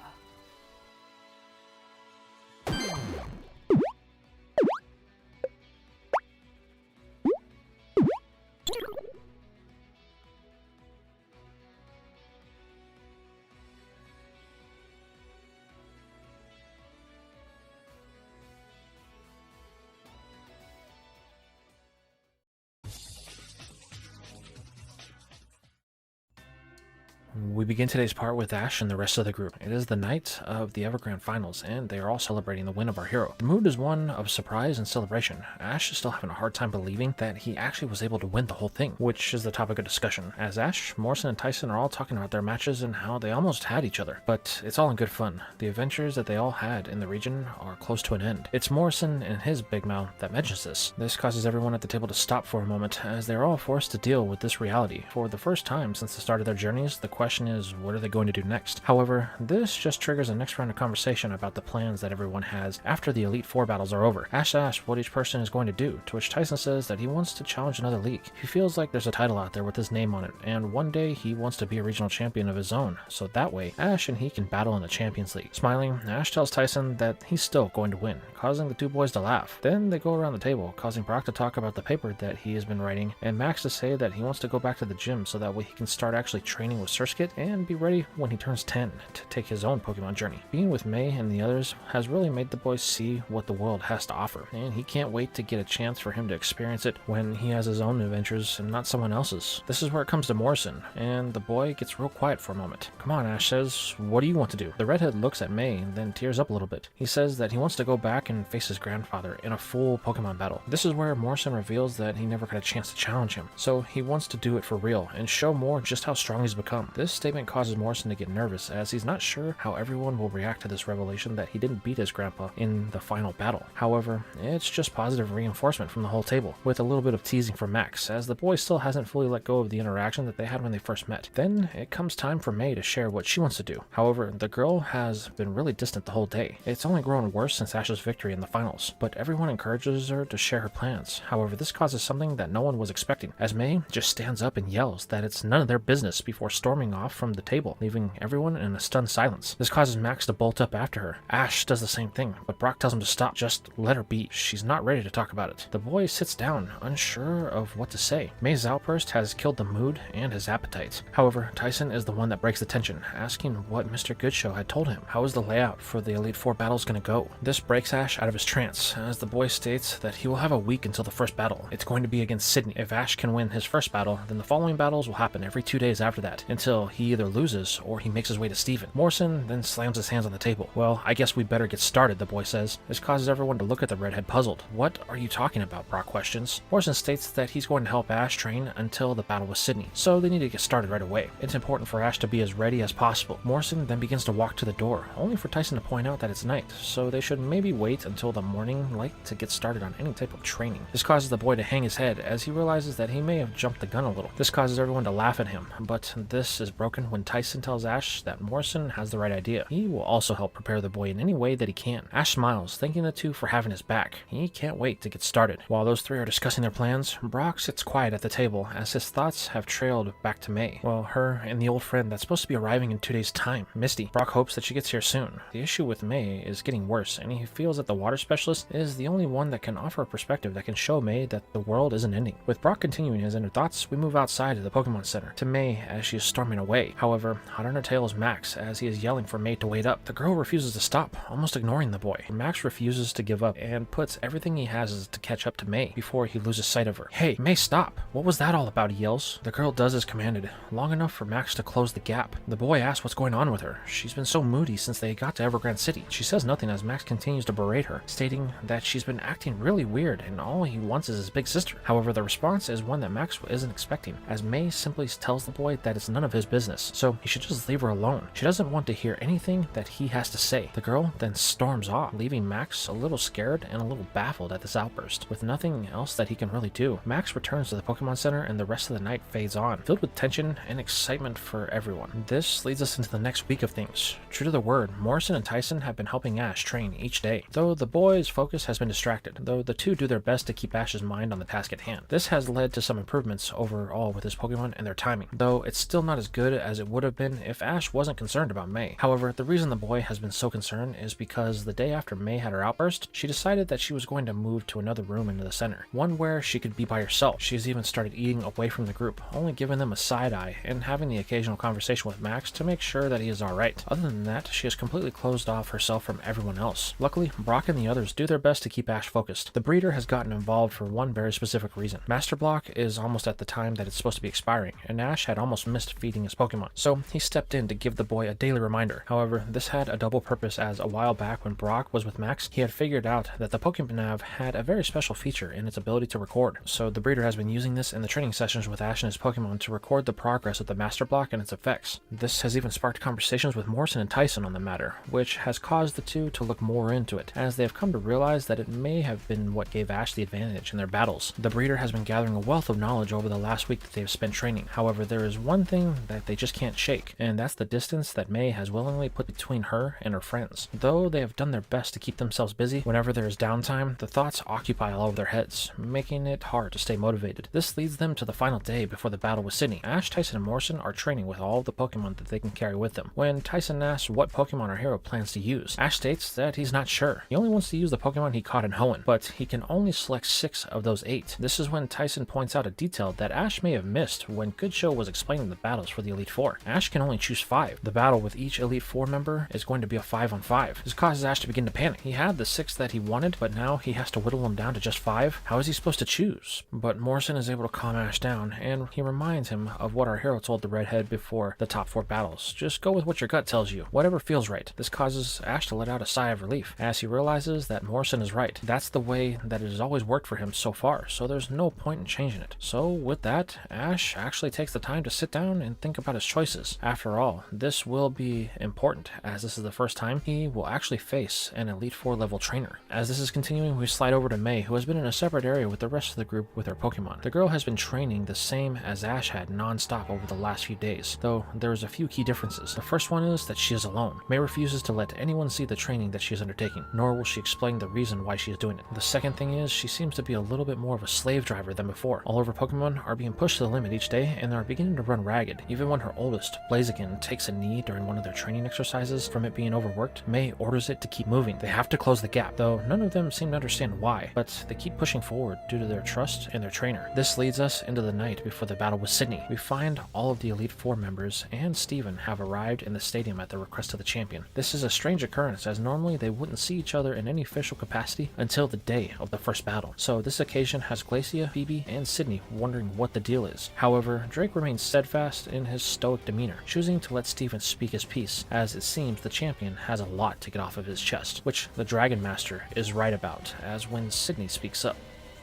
We begin today's part with Ash and the rest of the group. It is the night of the Evergrande Finals, and they are all celebrating the win of our hero. The mood is one of surprise and celebration. Ash is still having a hard time believing that he actually was able to win the whole thing, which is the topic of discussion. As Ash, Morrison, and Tyson are all talking about their matches and how they almost had each other. But it's all in good fun. The adventures that they all had in the region are close to an end. It's Morrison and his big mouth that mentions this. This causes everyone at the table to stop for a moment, as they're all forced to deal with this reality. For the first time since the start of their journeys, the question is, what are they going to do next? However, this just triggers a next round of conversation about the plans that everyone has after the Elite Four battles are over. Ash asks what each person is going to do, to which Tyson says that he wants to challenge another league. He feels like there's a title out there with his name on it, and one day he wants to be a regional champion of his own, so that way Ash and he can battle in the Champions League. Smiling, Ash tells Tyson that he's still going to win, causing the two boys to laugh. Then they go around the table, causing Brock to talk about the paper that he has been writing, and Max to say that he wants to go back to the gym so that way he can start actually training with Surskit and be ready when he turns 10 to take his own Pokemon journey. Being with May and the others has really made the boys see what the world has to offer, and he can't wait to get a chance for him to experience it when he has his own adventures and not someone else's. This is where it comes to Morrison, and the boy gets real quiet for a moment. Come on, Ash says, what do you want to do? The redhead looks at May and then tears up a little bit. He says that he wants to go back and face his grandfather in a full Pokemon battle. This is where Morrison reveals that he never got a chance to challenge him, so he wants to do it for real and show more just how strong he's become. This statement causes Morrison to get nervous, as he's not sure how everyone will react to this revelation that he didn't beat his grandpa in the final battle. However, it's just positive reinforcement from the whole table, with a little bit of teasing from Max, as the boy still hasn't fully let go of the interaction that they had when they first met. Then it comes time for May to share what she wants to do. However, the girl has been really distant the whole day. It's only grown worse since Ash's victory in the finals, but everyone encourages her to share her plans. However, this causes something that no one was expecting, as May just stands up and yells that it's none of their business before storming off from the table, leaving everyone in a stunned silence. This causes Max to bolt up after her. Ash does the same thing, but Brock tells him to stop. Just let her be. She's not ready to talk about it. The boy sits down, unsure of what to say. May's outburst has killed the mood and his appetite. However, Tyson is the one that breaks the tension, asking what Mr. Goodshow had told him. How is the layout for the Elite Four battles going to go? This breaks Ash out of his trance, as the boy states that he will have a week until the first battle. It's going to be against Sydney. If Ash can win his first battle, then the following battles will happen every 2 days after that, until he either loses or he makes his way to Steven. Morrison then slams his hands on the table. Well, I guess we better get started, the boy says. This causes everyone to look at the redhead puzzled. What are you talking about? Brock questions. Morrison states that he's going to help Ash train until the battle with Sydney, so they need to get started right away. It's important for Ash to be as ready as possible. Morrison then begins to walk to the door, only for Tyson to point out that it's night, so they should maybe wait until the morning light to get started on any type of training. This causes the boy to hang his head, as he realizes that he may have jumped the gun a little. This causes everyone to laugh at him, but this is broken when Tyson tells Ash that Morrison has the right idea. He will also help prepare the boy in any way that he can. Ash smiles, thanking the two for having his back. He can't wait to get started. While those three are discussing their plans, Brock sits quiet at the table as his thoughts have trailed back to May. Well, her and the old friend that's supposed to be arriving in 2 days' time, Misty. Brock hopes that she gets here soon. The issue with May is getting worse, and he feels that the water specialist is the only one that can offer a perspective that can show May that the world isn't ending. With Brock continuing his inner thoughts, we move outside of the Pokemon Center to May as she is storming away. However, hot on her tail is Max as he is yelling for May to wait up. The girl refuses to stop, almost ignoring the boy. Max refuses to give up and puts everything he has to catch up to May before he loses sight of her. "Hey, May, stop! What was that all about?" he yells. The girl does as commanded, long enough for Max to close the gap. The boy asks what's going on with her. She's been so moody since they got to Evergrande City. She says nothing as Max continues to berate her, stating that she's been acting really weird and all he wants is his big sister. However, the response is one that Max isn't expecting, as May simply tells the boy that it's none of his business, so he should just leave her alone. She doesn't want to hear anything that he has to say. The girl then storms off, leaving Max a little scared and a little baffled at this outburst. With nothing else that he can really do, Max returns to the Pokemon Center and the rest of the night fades on, filled with tension and excitement for everyone. This leads us into the next week of things. True to their word, Morrison and Tyson have been helping Ash train each day, though the boy's focus has been distracted, though the two do their best to keep Ash's mind on the task at hand. This has led to some improvements overall with his Pokemon and their timing, though it's still not as good as it would have been if Ash wasn't concerned about May. However, the reason the boy has been so concerned is because the day after May had her outburst, she decided that she was going to move to another room into the center, one where she could be by herself. She's even started eating away from the group, only giving them a side eye and having the occasional conversation with Max to make sure that he is alright. Other than that, she has completely closed off herself from everyone else. Luckily, Brock and the others do their best to keep Ash focused. The breeder has gotten involved for one very specific reason. Master Block is almost at the time that it's supposed to be expiring, and Ash had almost missed feeding his Pokemon, so he stepped in to give the boy a daily reminder. However, this had a double purpose as a while back when Brock was with Max, he had figured out that the Pokénav had a very special feature in its ability to record, so the breeder has been using this in the training sessions with Ash and his Pokemon to record the progress of the Master Block and its effects. This has even sparked conversations with Morrison and Tyson on the matter, which has caused the two to look more into it, as they have come to realize that it may have been what gave Ash the advantage in their battles. The breeder has been gathering a wealth of knowledge over the last week that they've spent training. However, there is one thing that they just can't shake, and that's the distance that May has willingly put between her and her friends. Though they have done their best to keep themselves busy, whenever there is downtime, the thoughts occupy all over their heads, making it hard to stay motivated. This leads them to the final day before the battle with Sydney. Ash, Tyson, and Morrison are training with all the Pokemon that they can carry with them. When Tyson asks what Pokemon our hero plans to use, Ash states that he's not sure. He only wants to use the Pokemon he caught in Hoenn, but he can only select 6 of those 8. This is when Tyson points out a detail that Ash may have missed when Goodshow was explaining the battles for the Elite Four. Ash can only choose 5. The battle with each Elite Four member is going to be a 5-on-5. This causes Ash to begin to panic. He had the 6 that he wanted, but now he has to whittle them down to just 5. How is he supposed to choose? But Morrison is able to calm Ash down, and he reminds him of what our hero told the redhead before the top 4 battles. Just go with what your gut tells you, whatever feels right. This causes Ash to let out a sigh of relief, as he realizes that Morrison is right. That's the way that it has always worked for him so far, so there's no point in changing it. So with that, Ash actually takes the time to sit down and think about his choices. After all, this will be important, as this is the first time he will actually face an Elite Four level trainer. As this is continuing, we slide over to May, who has been in a separate area with the rest of the group with her Pokemon. The girl has been training the same as Ash had non-stop over the last few days, though there's a few key differences. The first one is that she is alone. May refuses to let anyone see the training that she is undertaking, nor will she explain the reason why she is doing it. The second thing is she seems to be a little bit more of a slave driver than before. All of her Pokemon are being pushed to the limit each day and are beginning to run ragged. Even when her oldest, Blaziken, takes a knee during one of their training exercises from it being overworked, May orders it to keep moving. They have to close the gap, though none of them seem to understand why, but they keep pushing forward due to their trust in their trainer. This leads us into the night before the battle with Sydney. We find all of the Elite Four members and Steven have arrived in the stadium at the request of the champion. This is a strange occurrence, as normally they wouldn't see each other in any official capacity until the day of the first battle. So this occasion has Glacia, Phoebe, and Sydney wondering what the deal is. However, Drake remains steadfast in his stoic demeanor, choosing to let Steven speak his piece, as it seems the champion has a lot to get off of his chest, which the Dragon Master is right about, as when Sydney speaks up.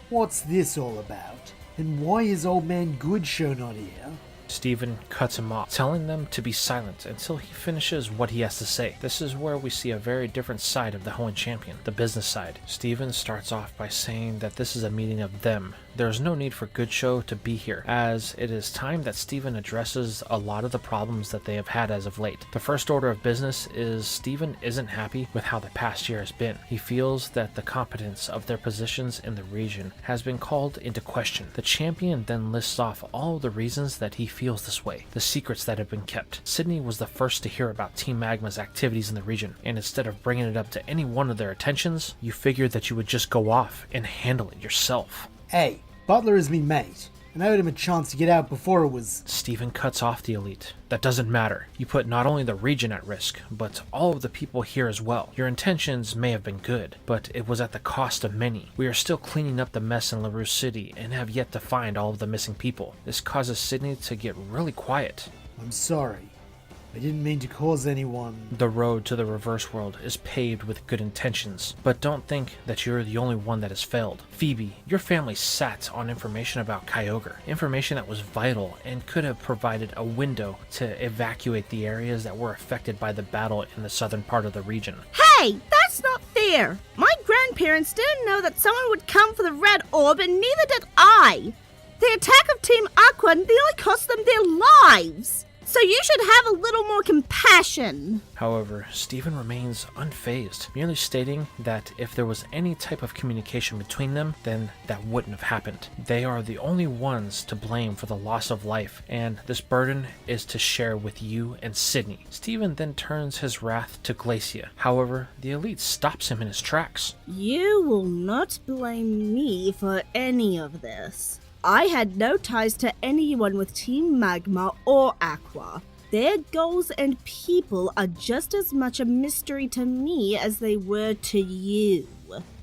What's this all about? And why is old man Goodshow not here? Steven cuts him off, telling them to be silent until he finishes what he has to say. This is where we see a very different side of the Hoenn champion, the business side. Steven starts off by saying that this is a meeting of them, there is no need for Good Show to be here, as it is time that Steven addresses a lot of the problems that they have had as of late. The first order of business is Steven isn't happy with how the past year has been. He feels that the competence of their positions in the region has been called into question. The champion then lists off all of the reasons that he feels this way, the secrets that have been kept. Sydney was the first to hear about Team Magma's activities in the region, and instead of bringing it up to any one of their attentions, you figured that you would just go off and handle it yourself. Hey, Butler is me mate, and I owed him a chance to get out before it was... Steven cuts off the elite. That doesn't matter. You put not only the region at risk, but all of the people here as well. Your intentions may have been good, but it was at the cost of many. We are still cleaning up the mess in LaRue City and have yet to find all of the missing people. This causes Sydney to get really quiet. I'm sorry. I didn't mean to cause anyone... The road to the reverse world is paved with good intentions, but don't think that you're the only one that has failed. Phoebe, your family sat on information about Kyogre, information that was vital and could have provided a window to evacuate the areas that were affected by the battle in the southern part of the region. Hey, that's not fair! My grandparents didn't know that someone would come for the red orb, and neither did I! The attack of Team Aqua nearly cost them their lives! So you should have a little more compassion. However, Steven remains unfazed, merely stating that if there was any type of communication between them, then that wouldn't have happened. They are the only ones to blame for the loss of life, and this burden is to share with you and Sydney. Steven then turns his wrath to Glacia. However, the elite stops him in his tracks. You will not blame me for any of this. I had no ties to anyone with Team Magma or Aqua. Their goals and people are just as much a mystery to me as they were to you.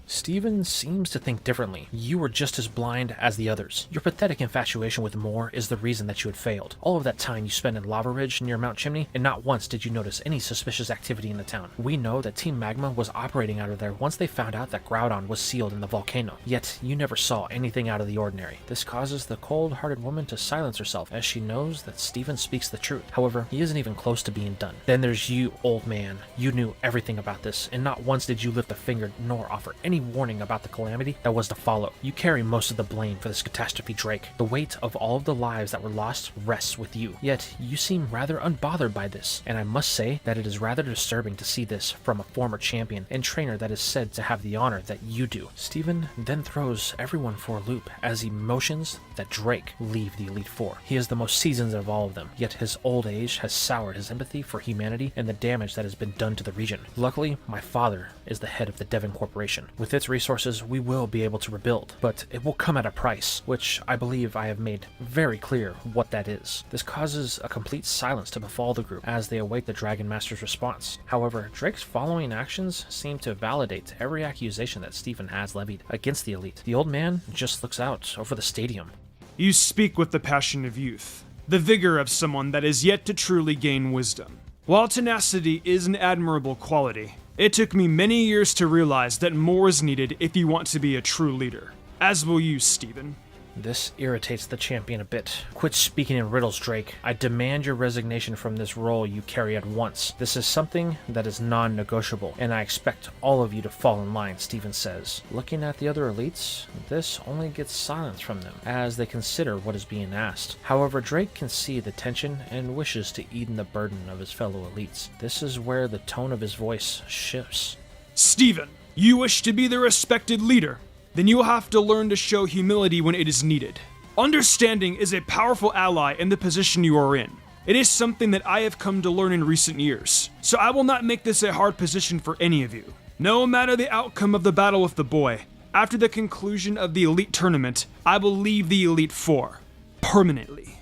Steven seems to think differently. You were just as blind as the others. Your pathetic infatuation with Moore is the reason that you had failed. All of that time you spent in Lava Ridge near Mount Chimney, and not once did you notice any suspicious activity in the town. We know that Team Magma was operating out of there once they found out that Groudon was sealed in the volcano, yet you never saw anything out of the ordinary. This causes the cold-hearted woman to silence herself, as she knows that Steven speaks the truth. However, he isn't even close to being done. Then there's you, old man. You knew everything about this, and not once did you lift a finger nor offer any warning about the calamity that was to follow. You carry most of the blame for this catastrophe, Drake. The weight of all of the lives that were lost rests with you. Yet, you seem rather unbothered by this, and I must say that it is rather disturbing to see this from a former champion and trainer that is said to have the honor that you do. Steven then throws everyone for a loop as he motions that Drake leave the Elite Four. He is the most seasoned of all of them, yet his old age has soured his empathy for humanity and the damage that has been done to the region. Luckily, my father is the head of the Devon Corporation. With its resources, we will be able to rebuild, but it will come at a price, which I believe I have made very clear what that is. This causes a complete silence to befall the group as they await the Dragon Master's response. However, Drake's following actions seem to validate every accusation that Steven has levied against the Elite. The old man just looks out over the stadium. You speak with the passion of youth, the vigor of someone that is yet to truly gain wisdom. While tenacity is an admirable quality, it took me many years to realize that more is needed if you want to be a true leader. As will you, Steven. This irritates the champion a bit. Quit speaking in riddles, Drake. I demand your resignation from this role you carry at once. This is something that is non-negotiable, and I expect all of you to fall in line, Steven says. Looking at the other elites, this only gets silence from them, as they consider what is being asked. However, Drake can see the tension and wishes to ease the burden of his fellow elites. This is where the tone of his voice shifts. Steven, you wish to be the respected leader. Then you will have to learn to show humility when it is needed. Understanding is a powerful ally in the position you are in. It is something that I have come to learn in recent years, so I will not make this a hard position for any of you. No matter the outcome of the battle with the boy, after the conclusion of the Elite Tournament, I will leave the Elite Four. Permanently.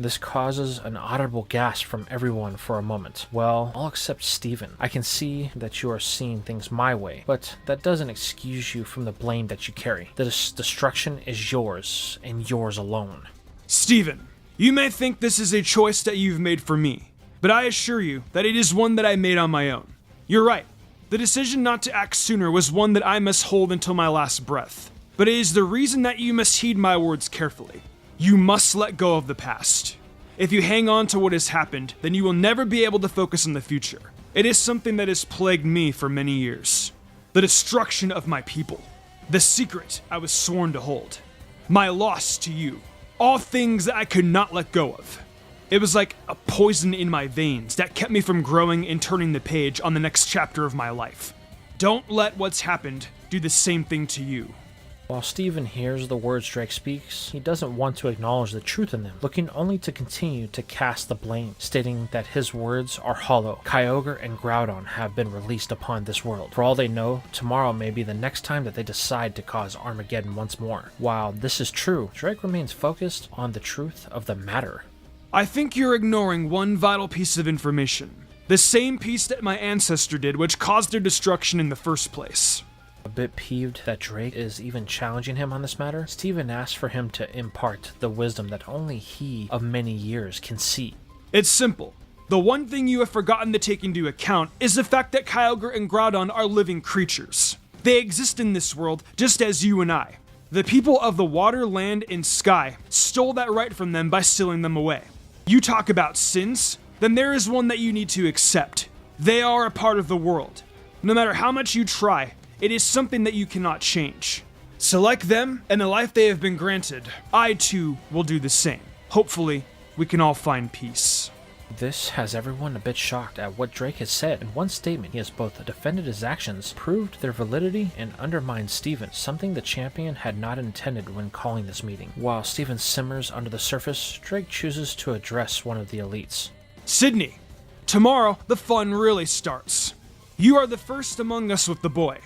This causes an audible gasp from everyone for a moment. Well, all except Steven. I can see that you are seeing things my way, but that doesn't excuse you from the blame that you carry. This destruction is yours, and yours alone. Steven, you may think this is a choice that you've made for me, but I assure you that it is one that I made on my own. You're right. The decision not to act sooner was one that I must hold until my last breath. But it is the reason that you must heed my words carefully. You must let go of the past. If you hang on to what has happened, then you will never be able to focus on the future. It is something that has plagued me for many years. The destruction of my people. The secret I was sworn to hold. My loss to you. All things that I could not let go of. It was like a poison in my veins that kept me from growing and turning the page on the next chapter of my life. Don't let what's happened do the same thing to you. While Steven hears the words Drake speaks, he doesn't want to acknowledge the truth in them, looking only to continue to cast the blame, stating that his words are hollow. Kyogre and Groudon have been released upon this world. For all they know, tomorrow may be the next time that they decide to cause Armageddon once more. While this is true, Drake remains focused on the truth of the matter. I think you're ignoring one vital piece of information. The same piece that my ancestor did, which caused their destruction in the first place. A bit peeved that Drake is even challenging him on this matter, Steven asks for him to impart the wisdom that only he of many years can see. It's simple. The one thing you have forgotten to take into account is the fact that Kyogre and Groudon are living creatures. They exist in this world just as you and I. The people of the water, land, and sky stole that right from them by stealing them away. You talk about sins? Then there is one that you need to accept. They are a part of the world. No matter how much you try, it is something that you cannot change. So like them and the life they have been granted, I too will do the same. Hopefully, we can all find peace. This has everyone a bit shocked at what Drake has said. In one statement, he has both defended his actions, proved their validity, and undermined Steven, something the champion had not intended when calling this meeting. While Steven simmers under the surface, Drake chooses to address one of the elites. Sydney, tomorrow the fun really starts. You are the first among us with the boy.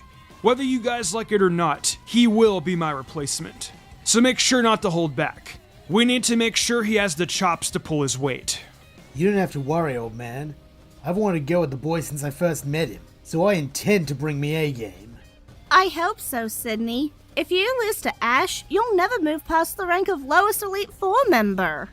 Whether you guys like it or not, he will be my replacement. So make sure not to hold back. We need to make sure he has the chops to pull his weight. You don't have to worry, old man. I've wanted to go with the boy since I first met him, so I intend to bring me A-game. I hope so, Sydney. If you lose to Ash, you'll never move past the rank of lowest Elite Four member.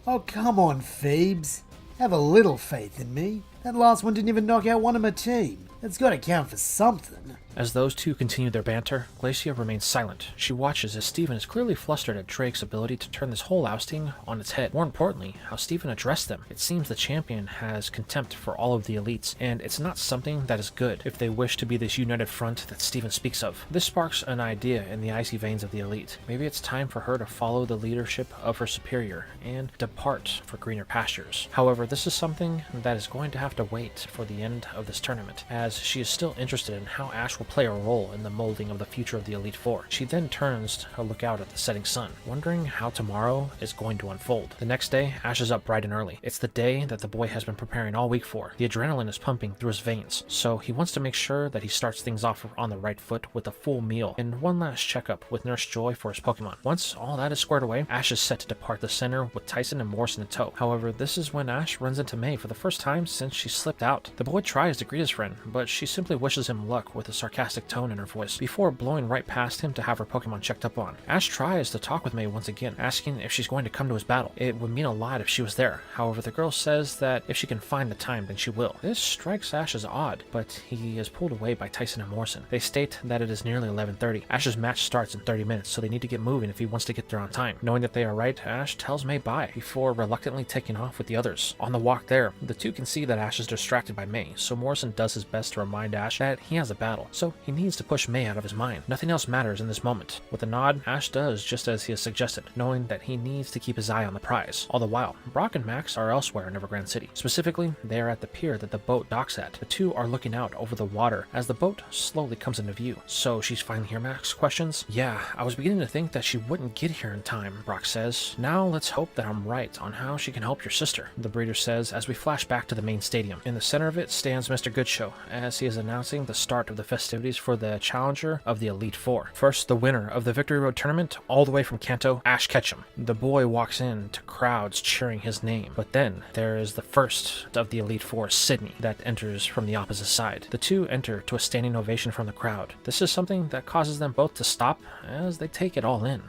Oh, come on, Phoebes. Have a little faith in me. That last one didn't even knock out one of my team. That's gotta count for something. As those two continue their banter, Glacia remains silent. She watches as Steven is clearly flustered at Drake's ability to turn this whole ousting on its head. More importantly, how Steven addressed them. It seems the champion has contempt for all of the elites, and it's not something that is good if they wish to be this united front that Steven speaks of. This sparks an idea in the icy veins of the elite. Maybe it's time for her to follow the leadership of her superior and depart for greener pastures. However, this is something that is going to have to wait for the end of this tournament, as she is still interested in how Ash will play a role in the molding of the future of the Elite Four. She then turns to look out at the setting sun, wondering how tomorrow is going to unfold. The next day, Ash is up bright and early. It's the day that the boy has been preparing all week for. The adrenaline is pumping through his veins, so he wants to make sure that he starts things off on the right foot with a full meal and one last checkup with Nurse Joy for his Pokemon. Once all that is squared away, Ash is set to depart the center with Tyson and Morrison in tow. However, this is when Ash runs into May for the first time since she slipped out. The boy tries to greet his friend, but she simply wishes him luck with a sarcastic tone in her voice before blowing right past him to have her Pokemon checked up on. Ash tries to talk with May once again, asking if she's going to come to his battle. It would mean a lot if she was there. However, the girl says that if she can find the time, then she will. This strikes Ash as odd, but he is pulled away by Tyson and Morrison. They state that it is nearly 11:30. Ash's match starts in 30 minutes, so they need to get moving if he wants to get there on time. Knowing that they are right, Ash tells May bye before reluctantly taking off with the others. On the walk there, the two can see that Ash is distracted by May, so Morrison does his best to remind Ash that he has a battle, so he needs to push May out of his mind. Nothing else matters in this moment. With a nod, Ash does just as he has suggested, knowing that he needs to keep his eye on the prize. All the while, Brock and Max are elsewhere in Evergrande City. Specifically, they are at the pier that the boat docks at. The two are looking out over the water as the boat slowly comes into view. So she's finally here, Max questions? Yeah, I was beginning to think that she wouldn't get here in time, Brock says. Now let's hope that I'm right on how she can help your sister, the breeder says as we flash back to the main stadium. In the center of it stands Mr. Goodshow, as he is announcing the start of the festivities for the challenger of the Elite Four. First, the winner of the Victory Road tournament, all the way from Kanto, Ash Ketchum. The boy walks in to crowds cheering his name, but then there is the first of the Elite Four, Sydney, that enters from the opposite side. The two enter to a standing ovation from the crowd. This is something that causes them both to stop as they take it all in.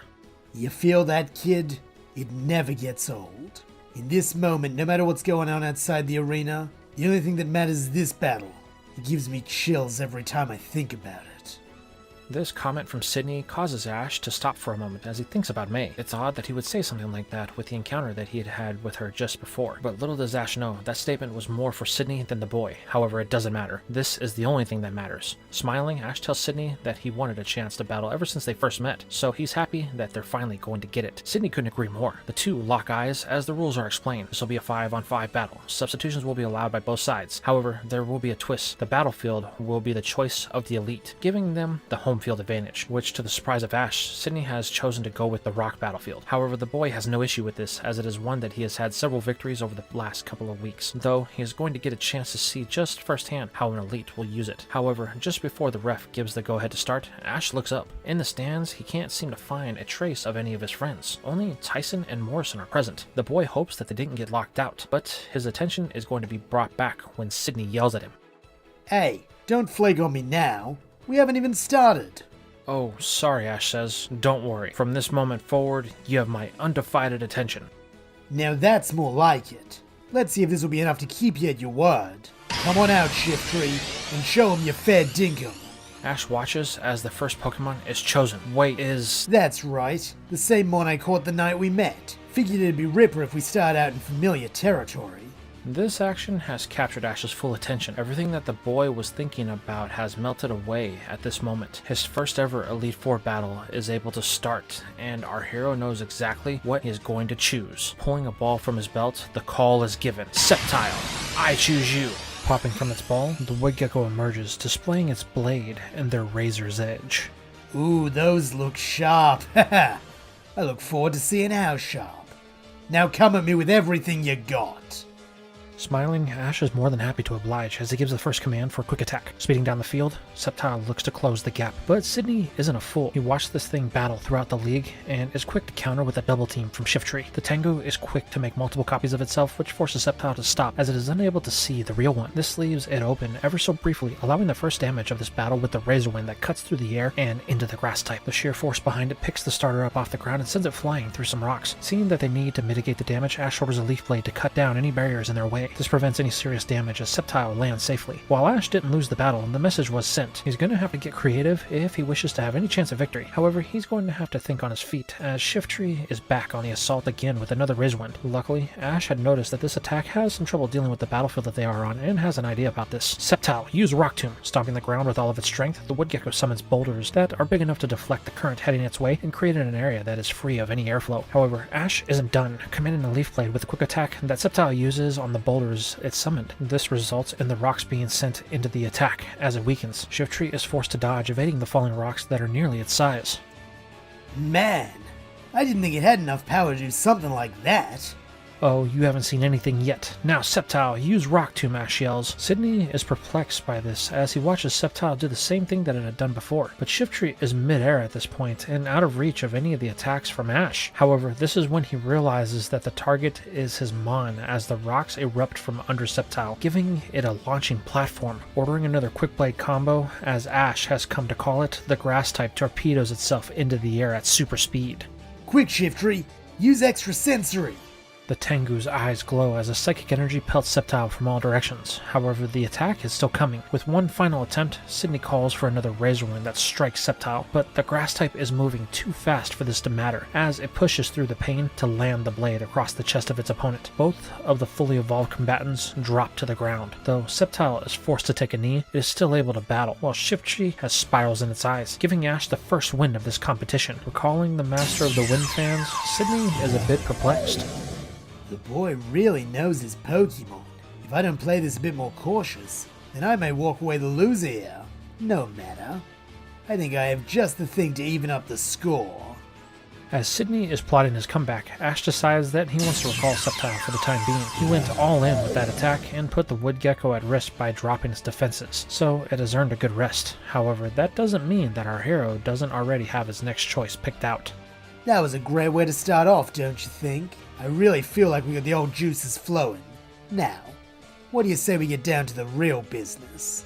You feel that, kid? It never gets old. In this moment, no matter what's going on outside the arena, the only thing that matters is this battle. It gives me chills every time I think about it. This comment from Sydney causes Ash to stop for a moment as he thinks about May. It's odd that he would say something like that with the encounter that he had had with her just before, but little does Ash know that statement was more for Sydney than the boy. However, it doesn't matter. This is the only thing that matters. Smiling, Ash tells Sydney that he wanted a chance to battle ever since they first met, so he's happy that they're finally going to get it. Sydney couldn't agree more. The two lock eyes as the rules are explained. This will be a 5-on-5 battle. Substitutions will be allowed by both sides. However, there will be a twist. The battlefield will be the choice of the elite, giving them the home field advantage, which to the surprise of Ash, Sydney has chosen to go with the rock battlefield. However, the boy has no issue with this, as it is one that he has had several victories over the last couple of weeks, though he is going to get a chance to see just firsthand how an elite will use it. However, just before the ref gives the go-ahead to start, Ash looks up. In the stands, he can't seem to find a trace of any of his friends. Only Tyson and Morrison are present. The boy hopes that they didn't get locked out, but his attention is going to be brought back when Sydney yells at him. Hey, don't flake on me now. We haven't even started. Oh, sorry, Ash says. Don't worry. From this moment forward, you have my undivided attention. Now that's more like it. Let's see if this will be enough to keep you at your word. Come on out, Shiftry, and show him your fair dinkum. Ash watches as the first Pokemon is chosen. Wait, is... That's right. The same one I caught the night we met. Figured it'd be Ripper if we start out in familiar territory. This action has captured Ash's full attention. Everything that the boy was thinking about has melted away at this moment. His first ever Elite Four battle is able to start, and our hero knows exactly what he is going to choose. Pulling a ball from his belt, the call is given. Sceptile, I choose you. Popping from its ball, the Woodgecko emerges, displaying its blade and their razor's edge. Ooh, those look sharp. Haha. I look forward to seeing how sharp. Now come at me with everything you got. Smiling, Ash is more than happy to oblige as he gives the first command for a quick attack. Speeding down the field, Sceptile looks to close the gap, but Sydney isn't a fool. He watched this thing battle throughout the league and is quick to counter with a double team from Shiftry. The Tengu is quick to make multiple copies of itself, which forces Sceptile to stop as it is unable to see the real one. This leaves it open ever so briefly, allowing the first damage of this battle with the Razor Wind that cuts through the air and into the grass type. The sheer force behind it picks the starter up off the ground and sends it flying through some rocks. Seeing that they need to mitigate the damage, Ash orders a Leaf Blade to cut down any barriers in their way. This prevents any serious damage as Sceptile lands safely. While Ash didn't lose the battle, the message was sent. He's going to have to get creative if he wishes to have any chance of victory. However, he's going to have to think on his feet as Shiftry is back on the assault again with another Razor Wind. Luckily, Ash had noticed that this attack has some trouble dealing with the battlefield that they are on and has an idea about this. Sceptile, use Rock Tomb. Stomping the ground with all of its strength, the Woodgecko summons boulders that are big enough to deflect the current heading its way and create an area that is free of any airflow. However, Ash isn't done, commanding a Leaf Blade with a quick attack that Sceptile uses on the boulders it summoned. This results in the rocks being sent into the attack. As it weakens, Shiftry is forced to dodge, evading the falling rocks that are nearly its size. Man, I didn't think it had enough power to do something like that. Oh, you haven't seen anything yet. Now, Sceptile, use Rock Tomb, Ash yells. Sydney is perplexed by this as he watches Sceptile do the same thing that it had done before. But Shiftry is mid-air at this point and out of reach of any of the attacks from Ash. However, this is when he realizes that the target is his Mon as the rocks erupt from under Sceptile, giving it a launching platform. Ordering another Quick Blade combo, as Ash has come to call it, the grass type torpedoes itself into the air at super speed. Quick, Shiftry, use extra sensory. The Tengu's eyes glow as a psychic energy pelts Sceptile from all directions. However, the attack is still coming. With one final attempt, Sydney calls for another Razor Wind that strikes Sceptile, but the grass type is moving too fast for this to matter, as it pushes through the pain to land the blade across the chest of its opponent. Both of the fully evolved combatants drop to the ground. Though Sceptile is forced to take a knee, it is still able to battle, while Shiftry has spirals in its eyes, giving Ash the first win of this competition. Recalling the master of the wind fans, Sydney is a bit perplexed. The boy really knows his Pokemon. If I don't play this a bit more cautious, then I may walk away the loser here. No matter. I think I have just the thing to even up the score. As Sydney is plotting his comeback, Ash decides that he wants to recall Sceptile for the time being. He went all in with that attack and put the Woodgecko at risk by dropping its defenses, so it has earned a good rest. However, that doesn't mean that our hero doesn't already have his next choice picked out. That was a great way to start off, don't you think? I really feel like we got the old juices flowing. Now, what do you say we get down to the real business?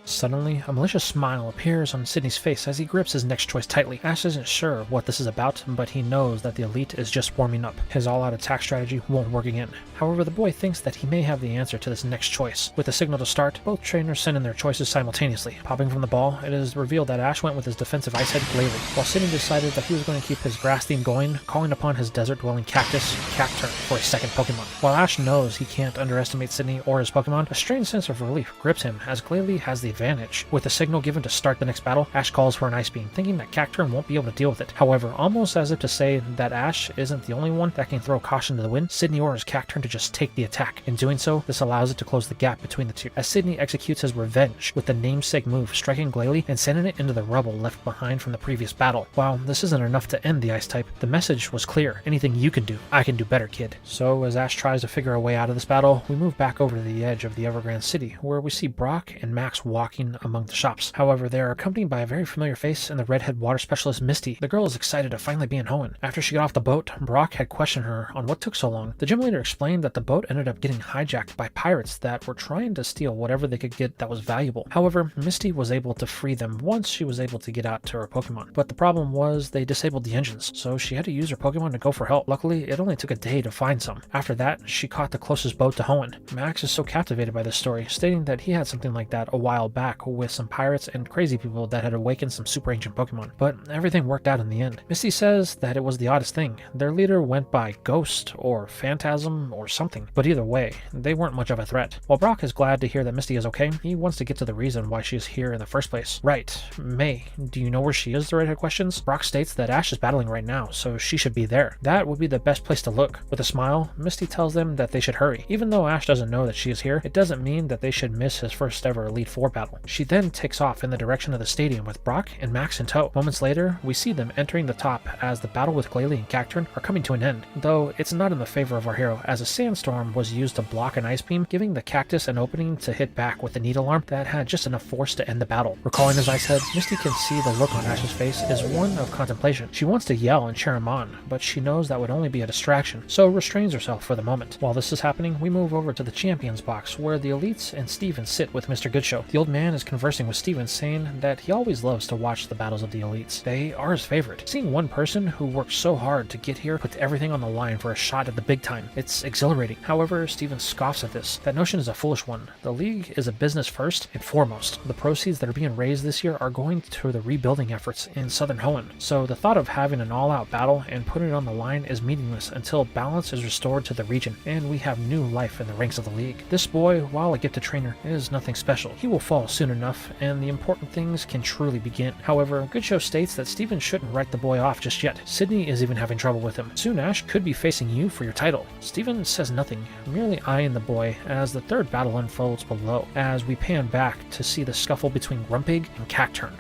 Suddenly, a malicious smile appears on Sydney's face as he grips his next choice tightly. Ash isn't sure what this is about, but he knows that the elite is just warming up. His all-out attack strategy won't work again. However, the boy thinks that he may have the answer to this next choice. With the signal to start, both trainers send in their choices simultaneously. Popping from the ball, it is revealed that Ash went with his defensive Ice Head Glalie, while Sydney decided that he was going to keep his grass theme going, calling upon his desert-dwelling cactus, Cacturn, for a second Pokemon. While Ash knows he can't underestimate Sydney or his Pokemon, a strange sense of relief grips him as Glalie has the advantage. With the signal given to start the next battle, Ash calls for an Ice Beam, thinking that Cacturn won't be able to deal with it. However, almost as if to say that Ash isn't the only one that can throw caution to the wind, Sydney orders Cacturn to just take the attack. In doing so, this allows it to close the gap between the two, as Sydney executes his revenge with the namesake move, striking Glalie and sending it into the rubble left behind from the previous battle. While this isn't enough to end the Ice type, the message was clear: anything you can do, I can do better, kid. So as Ash tries to figure a way out of this battle, we move back over to the edge of the Evergrande City, where we see Brock and Max walking among the shops. However, they are accompanied by a very familiar face in the redhead water specialist Misty. The girl is excited to finally be in Hoenn. After she got off the boat, Brock had questioned her on what took so long. The gym leader explained that the boat ended up getting hijacked by pirates that were trying to steal whatever they could get that was valuable. However, Misty was able to free them once she was able to get out to her Pokemon. But the problem was they disabled the engines, so she had to use her Pokemon to go for help. Luckily, it only took a day to find some. After that, she caught the closest boat to Hoenn. Max is so captivated by this story, stating that he had something like that a while back with some pirates and crazy people that had awakened some super ancient Pokemon. But everything worked out in the end. Misty says that it was the oddest thing. Their leader went by Ghost or Phantasm or something, but either way, they weren't much of a threat. While Brock is glad to hear that Misty is okay, he wants to get to the reason why she is here in the first place. Right, May, do you know where she is? The redhead questions. Brock states that Ash is battling right now, so she should be there. That would be the best place to look. With a smile, Misty tells them that they should hurry. Even though Ash doesn't know that she is here, it doesn't mean that they should miss his first ever Elite Four battle. She then takes off in the direction of the stadium with Brock and Max in tow. Moments later, we see them entering the top as the battle with Glalie and Cacturn are coming to an end, though it's not in the favor of our hero, as a sandstorm was used to block an Ice Beam, giving the cactus an opening to hit back with the Needle Arm that had just enough force to end the battle. Recalling his Ice Head, Misty can see the look on Ash's face is one of contemplation. She wants to yell and cheer him on, but she knows that would only be a distraction, so restrains herself for the moment. While this is happening, we move over to the Champions box, where the Elites and Steven sit with Mr. Goodshow. The old man is conversing with Steven, saying that he always loves to watch the battles of the Elites. They are his favorite. Seeing one person who worked so hard to get here put everything on the line for a shot at the big time, it's exhilarating. However, Steven scoffs at this. That notion is a foolish one. The league is a business first and foremost. The proceeds that are being raised this year are going to the rebuilding efforts in Southern Hoenn, so the thought of having an all-out battle and putting it on the line is meaningless until balance is restored to the region and we have new life in the ranks of the league. This boy, while a gifted trainer, is nothing special. He will fall soon enough, and the important things can truly begin. However, Goodshow states that Steven shouldn't write the boy off just yet. Sydney is even having trouble with him. Soon Ash could be facing you for your title. Steven says nothing, merely eyeing the boy as the third battle unfolds below, as we pan back to see the scuffle between Grumpig and Cacturn.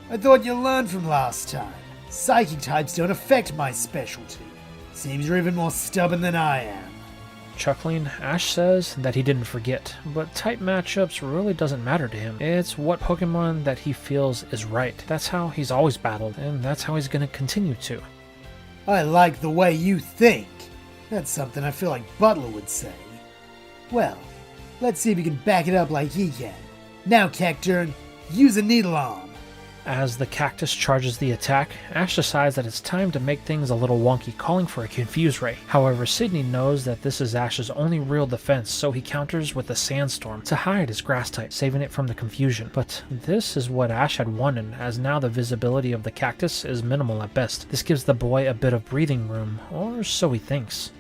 I thought you learned from last time. Psychic types don't affect my specialty. Seems you're even more stubborn than I am. Chuckling, Ash says that he didn't forget, but type matchups really doesn't matter to him. It's what Pokemon that he feels is right. That's how he's always battled, and that's how he's going to continue to. I like the way you think. That's something I feel like Butler would say. Well, let's see if we can back it up like he can. Now, Cacturn, use a Needle Arm. As the cactus charges the attack, Ash decides that it's time to make things a little wonky, calling for a Confuse Ray. However, Sydney knows that this is Ash's only real defense, so he counters with a Sandstorm to hide his Grass type, saving it from the confusion. But this is what Ash had wanted, as now the visibility of the cactus is minimal at best. This gives the boy a bit of breathing room, or so he thinks.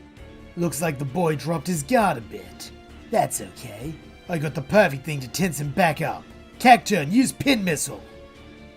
Looks like the boy dropped his guard a bit. That's okay. I got the perfect thing to tense him back up. Cacturn, use Pin Missile.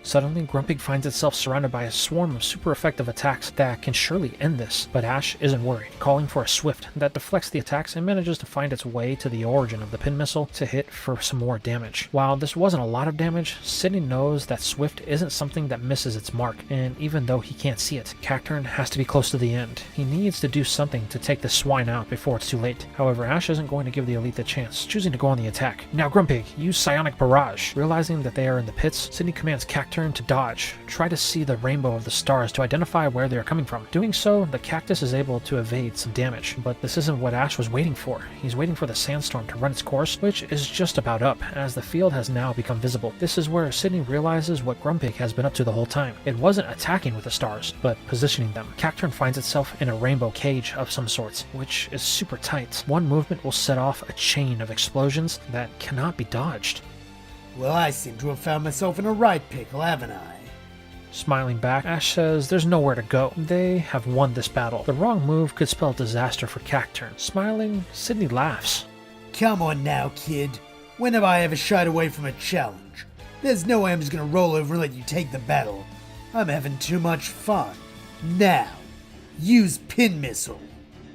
Suddenly, Grumpig finds itself surrounded by a swarm of super effective attacks that can surely end this, but Ash isn't worried, calling for a Swift that deflects the attacks and manages to find its way to the origin of the Pin Missile to hit for some more damage. While this wasn't a lot of damage, Sydney knows that Swift isn't something that misses its mark, and even though he can't see it, Cacturn has to be close to the end. He needs to do something to take this swine out before it's too late. However, Ash isn't going to give the Elite the chance, choosing to go on the attack. Now Grumpig, use Psionic Barrage. Realizing that they are in the pits, Sydney commands Cacturn Cacturn to dodge, try to see the rainbow of the stars to identify where they are coming from. Doing so, the cactus is able to evade some damage, but this isn't what Ash was waiting for. He's waiting for the sandstorm to run its course, which is just about up, as the field has now become visible. This is where Sydney realizes what Grumpig has been up to the whole time. It wasn't attacking with the stars, but positioning them. Cacturn finds itself in a rainbow cage of some sorts, which is super tight. One movement will set off a chain of explosions that cannot be dodged. Well, I seem to have found myself in a right pickle, haven't I? Smiling back, Ash says there's nowhere to go. They have won this battle. The wrong move could spell disaster for Cacturn. Smiling, Sydney laughs. Come on now, kid. When have I ever shied away from a challenge? There's no way I'm just gonna roll over and let you take the battle. I'm having too much fun. Now, use Pin Missile.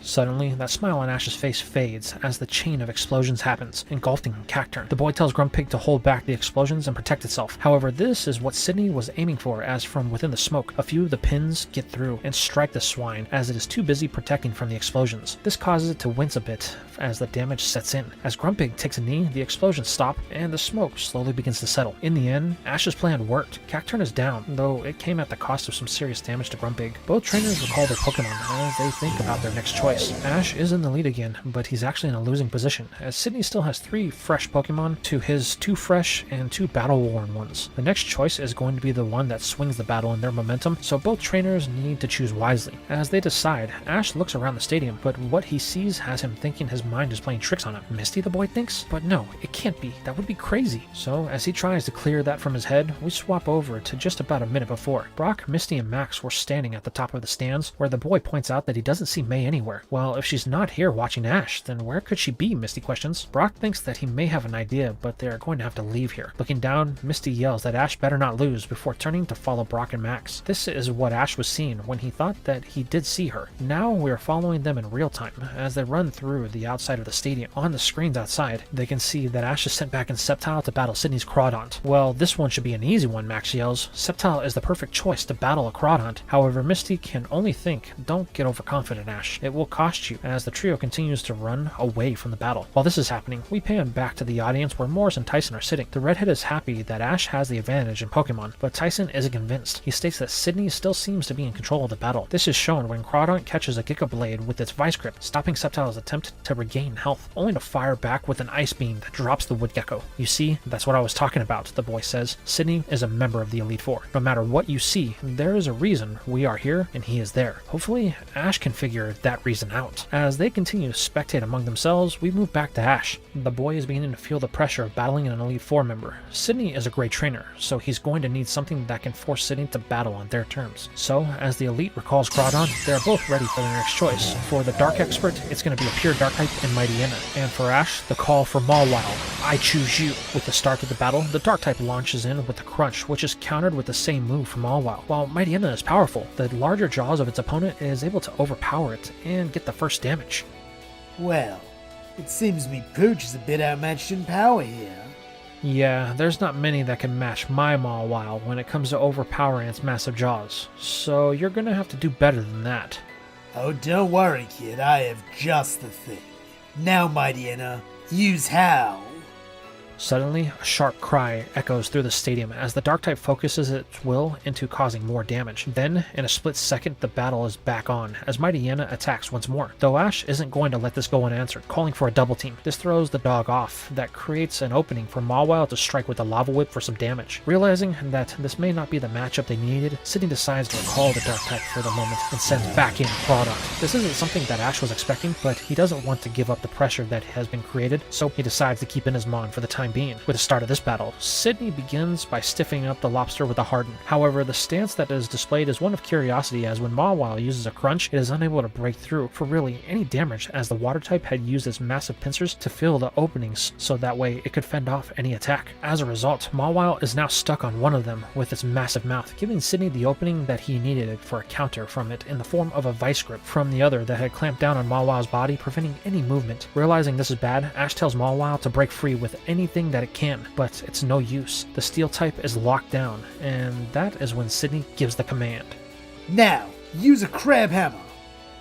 Suddenly, that smile on Ash's face fades as the chain of explosions happens, engulfing Cacturn. The boy tells Grumpig to hold back the explosions and protect itself. However, this is what Sydney was aiming for, as from within the smoke, a few of the pins get through and strike the swine as it is too busy protecting from the explosions. This causes it to wince a bit as the damage sets in. As Grumpig takes a knee, the explosions stop and the smoke slowly begins to settle. In the end, Ash's plan worked. Cacturn is down, though it came at the cost of some serious damage to Grumpig. Both trainers recall their Pokémon as they think about their next choice. Ash is in the lead again, but he's actually in a losing position, as Sydney still has 3 fresh Pokemon to his 2 fresh and 2 battle-worn ones. The next choice is going to be the one that swings the battle in their momentum, so both trainers need to choose wisely. As they decide, Ash looks around the stadium, but what he sees has him thinking his mind is playing tricks on him. Misty, the boy thinks? But no, it can't be. That would be crazy. So as he tries to clear that from his head, we swap over to just about a minute before. Brock, Misty, and Max were standing at the top of the stands, where the boy points out that he doesn't see May anywhere. Well, if she's not here watching Ash, then where could she be? Misty questions. Brock thinks that he may have an idea, but they are going to have to leave here. Looking down, Misty yells that Ash better not lose before turning to follow Brock and Max. This is what Ash was seeing when he thought that he did see her. Now we are following them in real time as they run through the outside of the stadium. On the screens outside, they can see that Ash is sent back in Sceptile to battle Sydney's Crawdaunt. Well, this one should be an easy one, Max yells. Sceptile is the perfect choice to battle a Crawdaunt. However, Misty can only think, don't get overconfident, Ash. It will cost you, as the trio continues to run away from the battle. While this is happening, we pan back to the audience where Morris and Tyson are sitting. The redhead is happy that Ash has the advantage in Pokemon, but Tyson isn't convinced. He states that Sydney still seems to be in control of the battle. This is shown when Crawdaunt catches a Giga Blade with its Vice Grip, stopping Sceptile's attempt to regain health, only to fire back with an Ice Beam that drops the Woodgecko. You see, that's what I was talking about, the boy says. Sydney is a member of the Elite Four. No matter what you see, there is a reason we are here and he is there. Hopefully, Ash can figure that reason out. As they continue to spectate among themselves, we move back to Ash. The boy is beginning to feel the pressure of battling an Elite Four member. Sydney is a great trainer, so he's going to need something that can force Sydney to battle on their terms. So, as the Elite recalls Crawdaunt, they are both ready for their next choice. For the Dark Expert, it's going to be a pure Dark type in Mightyena. And for Ash, the call for Mawile, I choose you. With the start of the battle, the Dark type launches in with the Crunch, which is countered with the same move from Mawile. While Mightyena is powerful, the larger jaws of its opponent is able to overpower it and get the first damage. Well, it seems me Pooch is a bit outmatched in power here. Yeah, there's not many that can match my Mawile when it comes to overpowering its massive jaws, so you're gonna have to do better than that. Oh, don't worry, kid, I have just the thing. Now, Mightyena, use Howl. Suddenly, a sharp cry echoes through the stadium as the Dark-type focuses its will into causing more damage. Then, in a split second, the battle is back on, as Mightyena attacks once more. Though Ash isn't going to let this go unanswered, calling for a double team. This throws the dog off. That creates an opening for Mawile to strike with a Lava Whip for some damage. Realizing that this may not be the matchup they needed, Sydney decides to recall the Dark-type for the moment and sends back in Crawdaunt. This isn't something that Ash was expecting, but he doesn't want to give up the pressure that has been created, so he decides to keep in his Mon for the time being. With the start of this battle, Sydney begins by stiffing up the lobster with a Harden. However, the stance that is displayed is one of curiosity, as when Mawile uses a Crunch, it is unable to break through for really any damage, as the water type had used its massive pincers to fill the openings so that way it could fend off any attack. As a result, Mawile is now stuck on one of them with its massive mouth, giving Sydney the opening that he needed for a counter from it in the form of a Vice Grip from the other that had clamped down on Mawile's body, preventing any movement. Realizing this is bad, Ash tells Mawile to break free with anything that it can, but it's no use. The Steel type is locked down, and that is when Sydney gives the command. Now, use a Crab Hammer.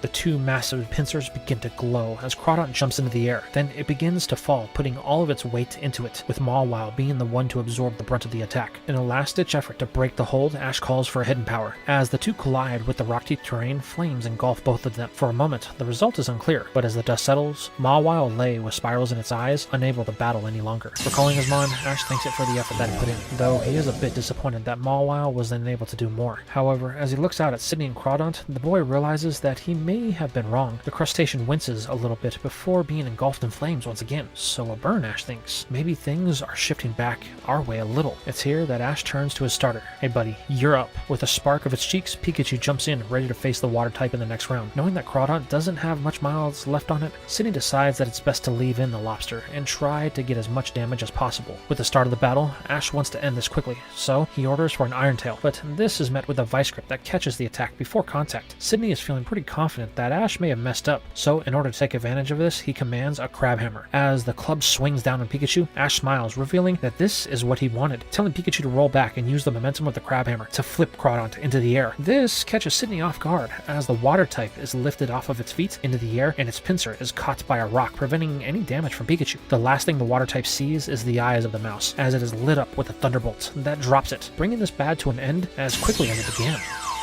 The two massive pincers begin to glow as Crawdaunt jumps into the air. Then it begins to fall, putting all of its weight into it, with Mawile being the one to absorb the brunt of the attack. In a last-ditch effort to break the hold, Ash calls for a hidden power. As the two collide with the rocky terrain, flames engulf both of them. For a moment, the result is unclear, but as the dust settles, Mawile lay with spirals in its eyes, unable to battle any longer. Recalling his mon, Ash thanks it for the effort that it put in, though he is a bit disappointed that Mawile was unable to do more. However, as he looks out at Sydney and Crawdaunt, the boy realizes that he may have been wrong. The crustacean winces a little bit before being engulfed in flames once again. So a burn, Ash thinks. Maybe things are shifting back our way a little. It's here that Ash turns to his starter. Hey buddy, you're up. With a spark of its cheeks, Pikachu jumps in, ready to face the water type in the next round. Knowing that Crawdaunt doesn't have much miles left on it, Sydney decides that it's best to leave in the lobster and try to get as much damage as possible. With the start of the battle, Ash wants to end this quickly, so he orders for an Iron Tail, but this is met with a Vice Grip that catches the attack before contact. Sydney is feeling pretty confident that Ash may have messed up, so in order to take advantage of this, he commands a Crab Hammer. As the club swings down on Pikachu, Ash smiles, revealing that this is what he wanted, telling Pikachu to roll back and use the momentum of the Crab Hammer to flip Crawdaunt into the air. This catches Sydney off guard, as the water type is lifted off of its feet into the air and its pincer is caught by a rock, preventing any damage from Pikachu. The last thing the water type sees is the eyes of the mouse, as it is lit up with a thunderbolt that drops it, bringing this bad to an end as quickly as it began.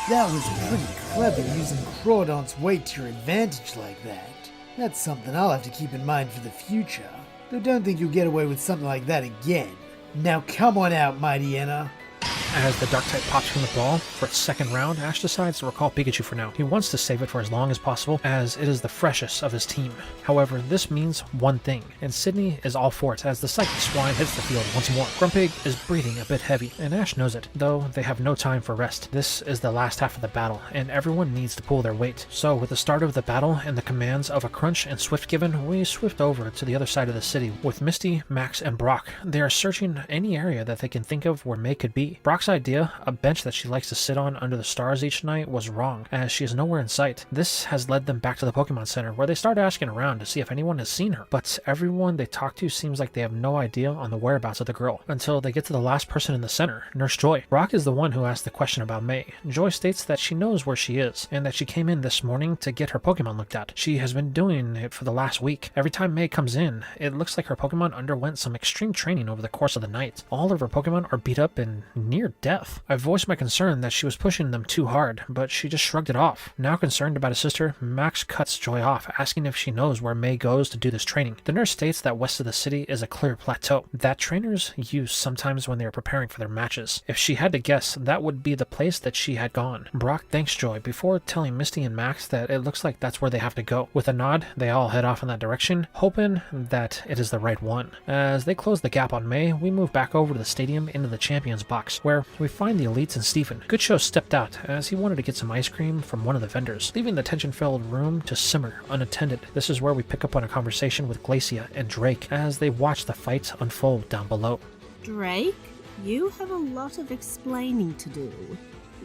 That was pretty clever, using Crawdaunt's weight to your advantage like that. That's something I'll have to keep in mind for the future. Though don't think you'll get away with something like that again. Now come on out, Mighty Anna. As the Dark-type pops from the ball for its second round, Ash decides to recall Pikachu for now. He wants to save it for as long as possible, as it is the freshest of his team. However, this means one thing, and Sydney is all for it as the Psychic Swine hits the field once more. Grumpig is breathing a bit heavy, and Ash knows it, though they have no time for rest. This is the last half of the battle, and everyone needs to pull their weight. So, with the start of the battle and the commands of a Crunch and Swift given, we swift over to the other side of the city. With Misty, Max, and Brock, they are searching any area that they can think of where May could be. Brock's idea, a bench that she likes to sit on under the stars each night, was wrong, as she is nowhere in sight. This has led them back to the Pokemon Center, where they start asking around to see if anyone has seen her, but everyone they talk to seems like they have no idea on the whereabouts of the girl, until they get to the last person in the center, Nurse Joy. Brock is the one who asked the question about May. Joy states that she knows where she is, and that she came in this morning to get her Pokemon looked at. She has been doing it for the last week. Every time May comes in, it looks like her Pokemon underwent some extreme training over the course of the night. All of her Pokemon are beat up and near death. I voiced my concern that she was pushing them too hard, but she just shrugged it off. Now concerned about his sister, Max cuts Joy off, asking if she knows where May goes to do this training. The nurse states that west of the city is a clear plateau that trainers use sometimes when they are preparing for their matches. If she had to guess, that would be the place that she had gone. Brock thanks Joy before telling Misty and Max that it looks like that's where they have to go. With a nod, they all head off in that direction, hoping that it is the right one. As they close the gap on May, we move back over to the stadium into the Champions box, where we find the Elites and Stephen. Good Show stepped out as he wanted to get some ice cream from one of the vendors, leaving the tension-filled room to simmer unattended. This is where we pick up on a conversation with Glacia and Drake as they watch the fight unfold down below. Drake, you have a lot of explaining to do.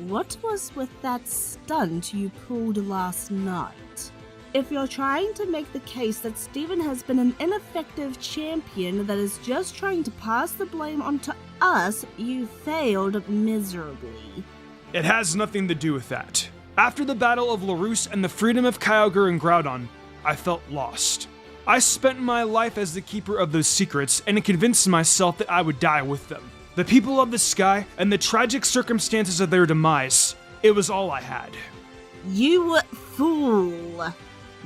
What was with that stunt you pulled last night? If you're trying to make the case that Steven has been an ineffective champion that is just trying to pass the blame onto us, you failed miserably. It has nothing to do with that. After the Battle of LaRousse and the freedom of Kyogre and Groudon, I felt lost. I spent my life as the keeper of those secrets and convinced myself that I would die with them. The people of the sky and the tragic circumstances of their demise, it was all I had. You fool!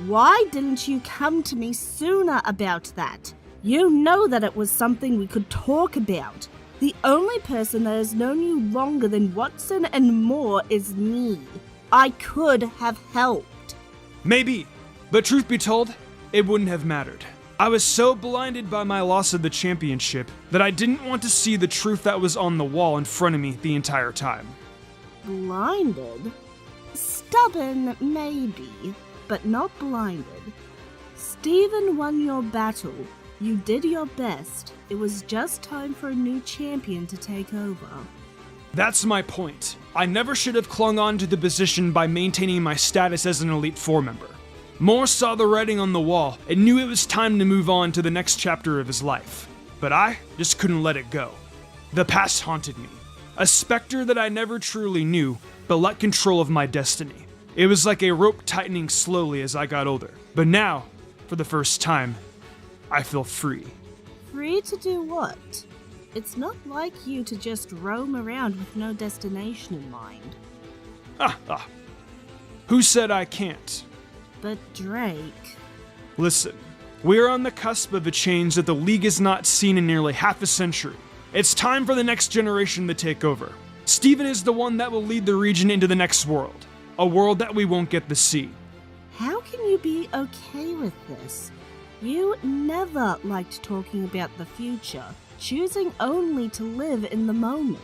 Why didn't you come to me sooner about that? You know that it was something we could talk about. The only person that has known you longer than Watson and more is me. I could have helped. Maybe, but truth be told, it wouldn't have mattered. I was so blinded by my loss of the championship that I didn't want to see the truth that was on the wall in front of me the entire time. Blinded? Stubborn, maybe, but not blinded. Steven won your battle. You did your best. It was just time for a new champion to take over. That's my point. I never should have clung on to the position by maintaining my status as an Elite Four member. Moore saw the writing on the wall and knew it was time to move on to the next chapter of his life. But I just couldn't let it go. The past haunted me. A specter that I never truly knew, but let control of my destiny. It was like a rope tightening slowly as I got older. But now, for the first time, I feel free. Free to do what? It's not like you to just roam around with no destination in mind. Who said I can't? But Drake... Listen, we're on the cusp of a change that the League has not seen in nearly half a century. It's time for the next generation to take over. Steven is the one that will lead the region into the next world. A world that we won't get to see. How can you be okay with this? You never liked talking about the future, choosing only to live in the moment.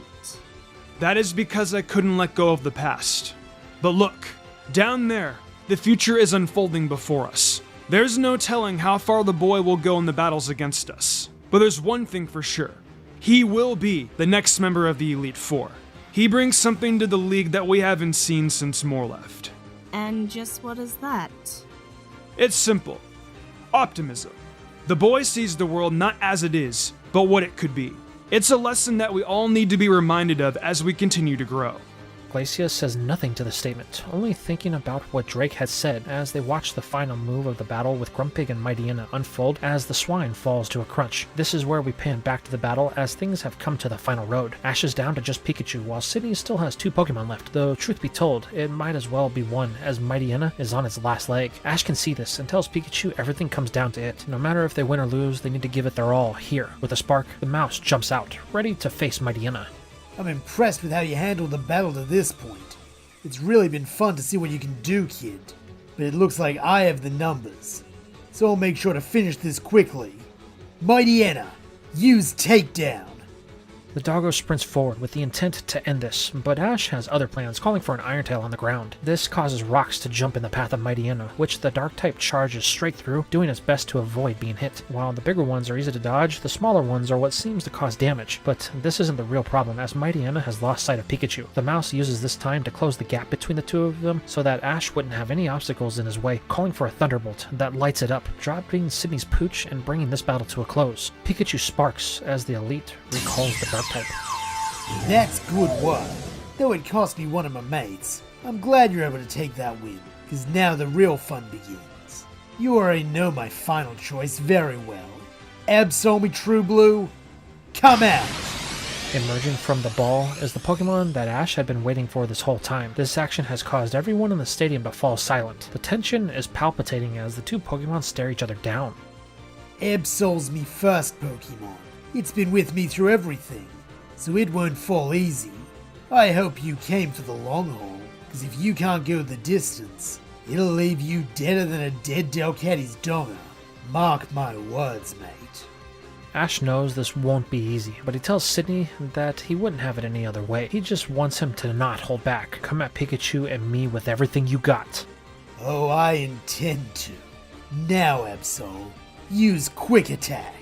That is because I couldn't let go of the past. But look, down there, the future is unfolding before us. There's no telling how far the boy will go in the battles against us. But there's one thing for sure. He will be the next member of the Elite Four. He brings something to the League that we haven't seen since More left. And just what is that? It's simple. Optimism. The boy sees the world not as it is, but what it could be. It's a lesson that we all need to be reminded of as we continue to grow. Glacia says nothing to the statement, only thinking about what Drake had said as they watch the final move of the battle with Grumpig and Mightyena unfold as the swine falls to a crunch. This is where we pan back to the battle as things have come to the final road. Ash is down to just Pikachu while Sydney still has 2 Pokemon left, though truth be told, it might as well be one as Mightyena is on its last leg. Ash can see this and tells Pikachu everything comes down to it. No matter if they win or lose, they need to give it their all here. With a spark, the mouse jumps out, ready to face Mightyena. I'm impressed with how you handled the battle to this point. It's really been fun to see what you can do, kid. But it looks like I have the numbers. So I'll make sure to finish this quickly. Mightyena, use takedown. The doggo sprints forward with the intent to end this, but Ash has other plans, calling for an Iron Tail on the ground. This causes rocks to jump in the path of Mightyena, which the Dark-type charges straight through, doing its best to avoid being hit. While the bigger ones are easy to dodge, the smaller ones are what seems to cause damage. But this isn't the real problem, as Mightyena has lost sight of Pikachu. The mouse uses this time to close the gap between the two of them so that Ash wouldn't have any obstacles in his way, calling for a Thunderbolt that lights it up, dropping Sydney's pooch and bringing this battle to a close. Pikachu sparks as the Elite recalls the Dark-type. That's good work. Though it cost me one of my mates, I'm glad you're able to take that win, because now the real fun begins. You already know my final choice very well. Absol True Blue, come out! Emerging from the ball is the Pokemon that Ash had been waiting for this whole time. This action has caused everyone in the stadium to fall silent. The tension is palpitating as the 2 Pokemon stare each other down. Absol's me first Pokemon. It's been with me through everything, so it won't fall easy. I hope you came for the long haul, because if you can't go the distance, it'll leave you deader than a dead Delcatty's donga. Mark my words, mate. Ash knows this won't be easy, but he tells Sydney that he wouldn't have it any other way. He just wants him to not hold back. Come at Pikachu and me with everything you got. Oh, I intend to. Now, Absol, use Quick Attack.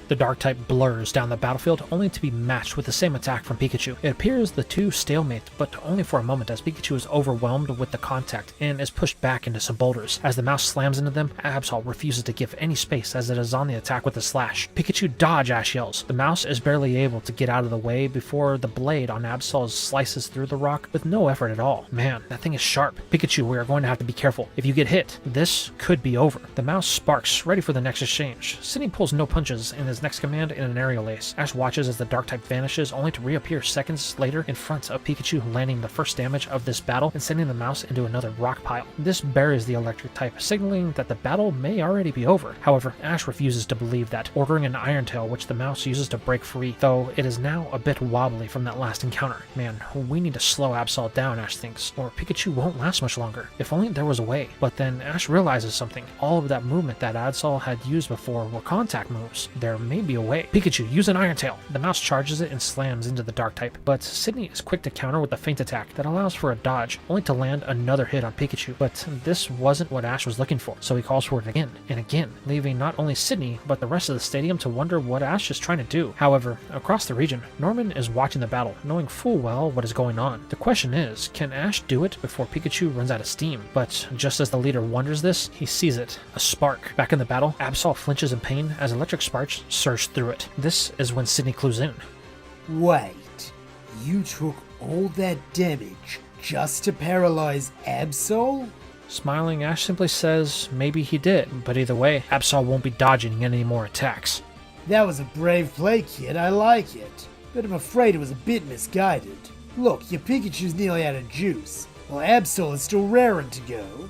The Dark-type blurs down the battlefield, only to be matched with the same attack from Pikachu. It appears the two stalemate, but only for a moment as Pikachu is overwhelmed with the contact and is pushed back into some boulders. As the mouse slams into them, Absol refuses to give any space as it is on the attack with a slash. Pikachu dodge, Ash yells. The mouse is barely able to get out of the way before the blade on Absol slices through the rock with no effort at all. Man, that thing is sharp. Pikachu, we are going to have to be careful. If you get hit, this could be over. The mouse sparks, ready for the next exchange. Sydney pulls no punches in his next command in an aerial ace. Ash watches as the Dark-type vanishes, only to reappear seconds later in front of Pikachu, landing the first damage of this battle and sending the mouse into another rock pile. This buries the Electric-type, signaling that the battle may already be over. However, Ash refuses to believe that, ordering an Iron Tail, which the mouse uses to break free, though it is now a bit wobbly from that last encounter. Man, we need to slow Absol down, Ash thinks, or Pikachu won't last much longer. If only there was a way. But then Ash realizes something. All of that movement that Absol had used before were contact moves. There may be a way. Pikachu, use an Iron Tail. The mouse charges it and slams into the Dark-type, but Sydney is quick to counter with a feint attack that allows for a dodge, only to land another hit on Pikachu. But this wasn't what Ash was looking for, so he calls for it again and again, leaving not only Sydney, but the rest of the stadium to wonder what Ash is trying to do. However, across the region, Norman is watching the battle, knowing full well what is going on. The question is, can Ash do it before Pikachu runs out of steam? But just as the leader wonders this, he sees it. A spark. Back in the battle, Absol flinches in pain as electric sparks surge through it. This is when Sydney clues in. Wait, you took all that damage Just to paralyze Absol? Smiling, Ash simply says maybe he did, but either way, Absol won't be dodging any more attacks. That was a brave play, kid. I like it. But I'm afraid it was a bit misguided. Look, your Pikachu's nearly out of juice, while Absol is still raring to go.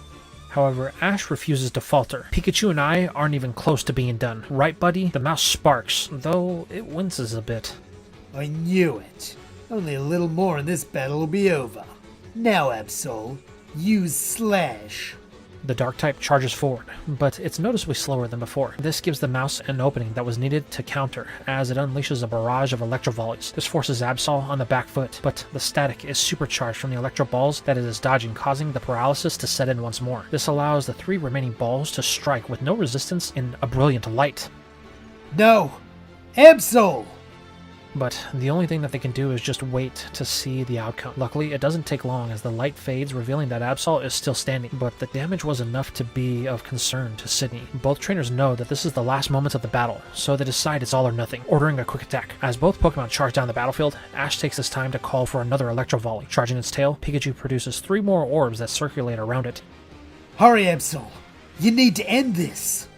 However, Ash refuses to falter. Pikachu and I aren't even close to being done. Right, buddy? The mouse sparks, though it winces a bit. I knew it. Only a little more and this battle will be over. Now, Absol, use Slash. The dark type charges forward, but it's noticeably slower than before. This gives the mouse an opening that was needed to counter, as it unleashes a barrage of electro volleys. This forces Absol on the back foot, but the static is supercharged from the electro balls that it is dodging, causing the paralysis to set in once more. This allows the 3 remaining balls to strike with no resistance in a brilliant light. No! Absol! But the only thing that they can do is just wait to see the outcome. Luckily, it doesn't take long as the light fades, revealing that Absol is still standing, but the damage was enough to be of concern to Sydney. Both trainers know that this is the last moments of the battle, so they decide it's all or nothing, ordering a quick attack. As both Pokemon charge down the battlefield, Ash takes this time to call for another electro volley. Charging its tail, Pikachu produces 3 more orbs that circulate around it. Hurry, Absol! You need to end this!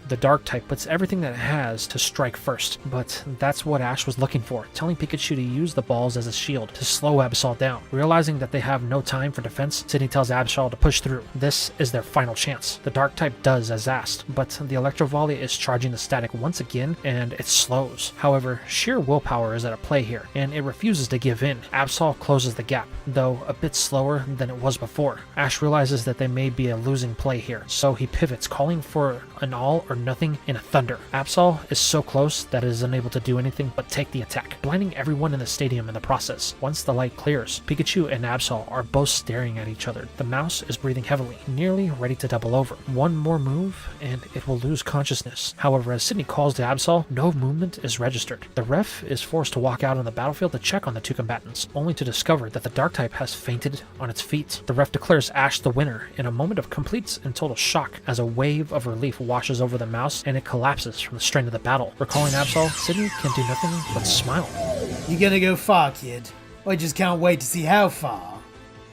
The dark type puts everything that it has to strike first, but that's what Ash was looking for, telling Pikachu to use the balls as a shield to slow Absol down. Realizing that they have no time for defense, Sydney tells Absol to push through. This is their final chance. The dark type does as asked, but the electro volley is charging the static once again, and it slows. However, sheer willpower is at play here, and it refuses to give in. Absol closes the gap, though a bit slower than it was before. Ash realizes that they may be a losing play here, so he pivots, calling for an all or nothing in a thunder. Absol is so close that it is unable to do anything but take the attack, blinding everyone in the stadium in the process. Once the light clears, Pikachu and Absol are both staring at each other. The mouse is breathing heavily, nearly ready to double over. One more move and it will lose consciousness. However, as Sydney calls to Absol, no movement is registered. The ref is forced to walk out on the battlefield to check on the 2 combatants, only to discover that the dark type has fainted on its feet. The ref declares Ash the winner in a moment of complete and total shock as a wave of relief washes over the mouse and it collapses from the strain of the battle. Recalling Absol, Sydney can do nothing but smile. You're gonna go far, kid. I just can't wait to see how far.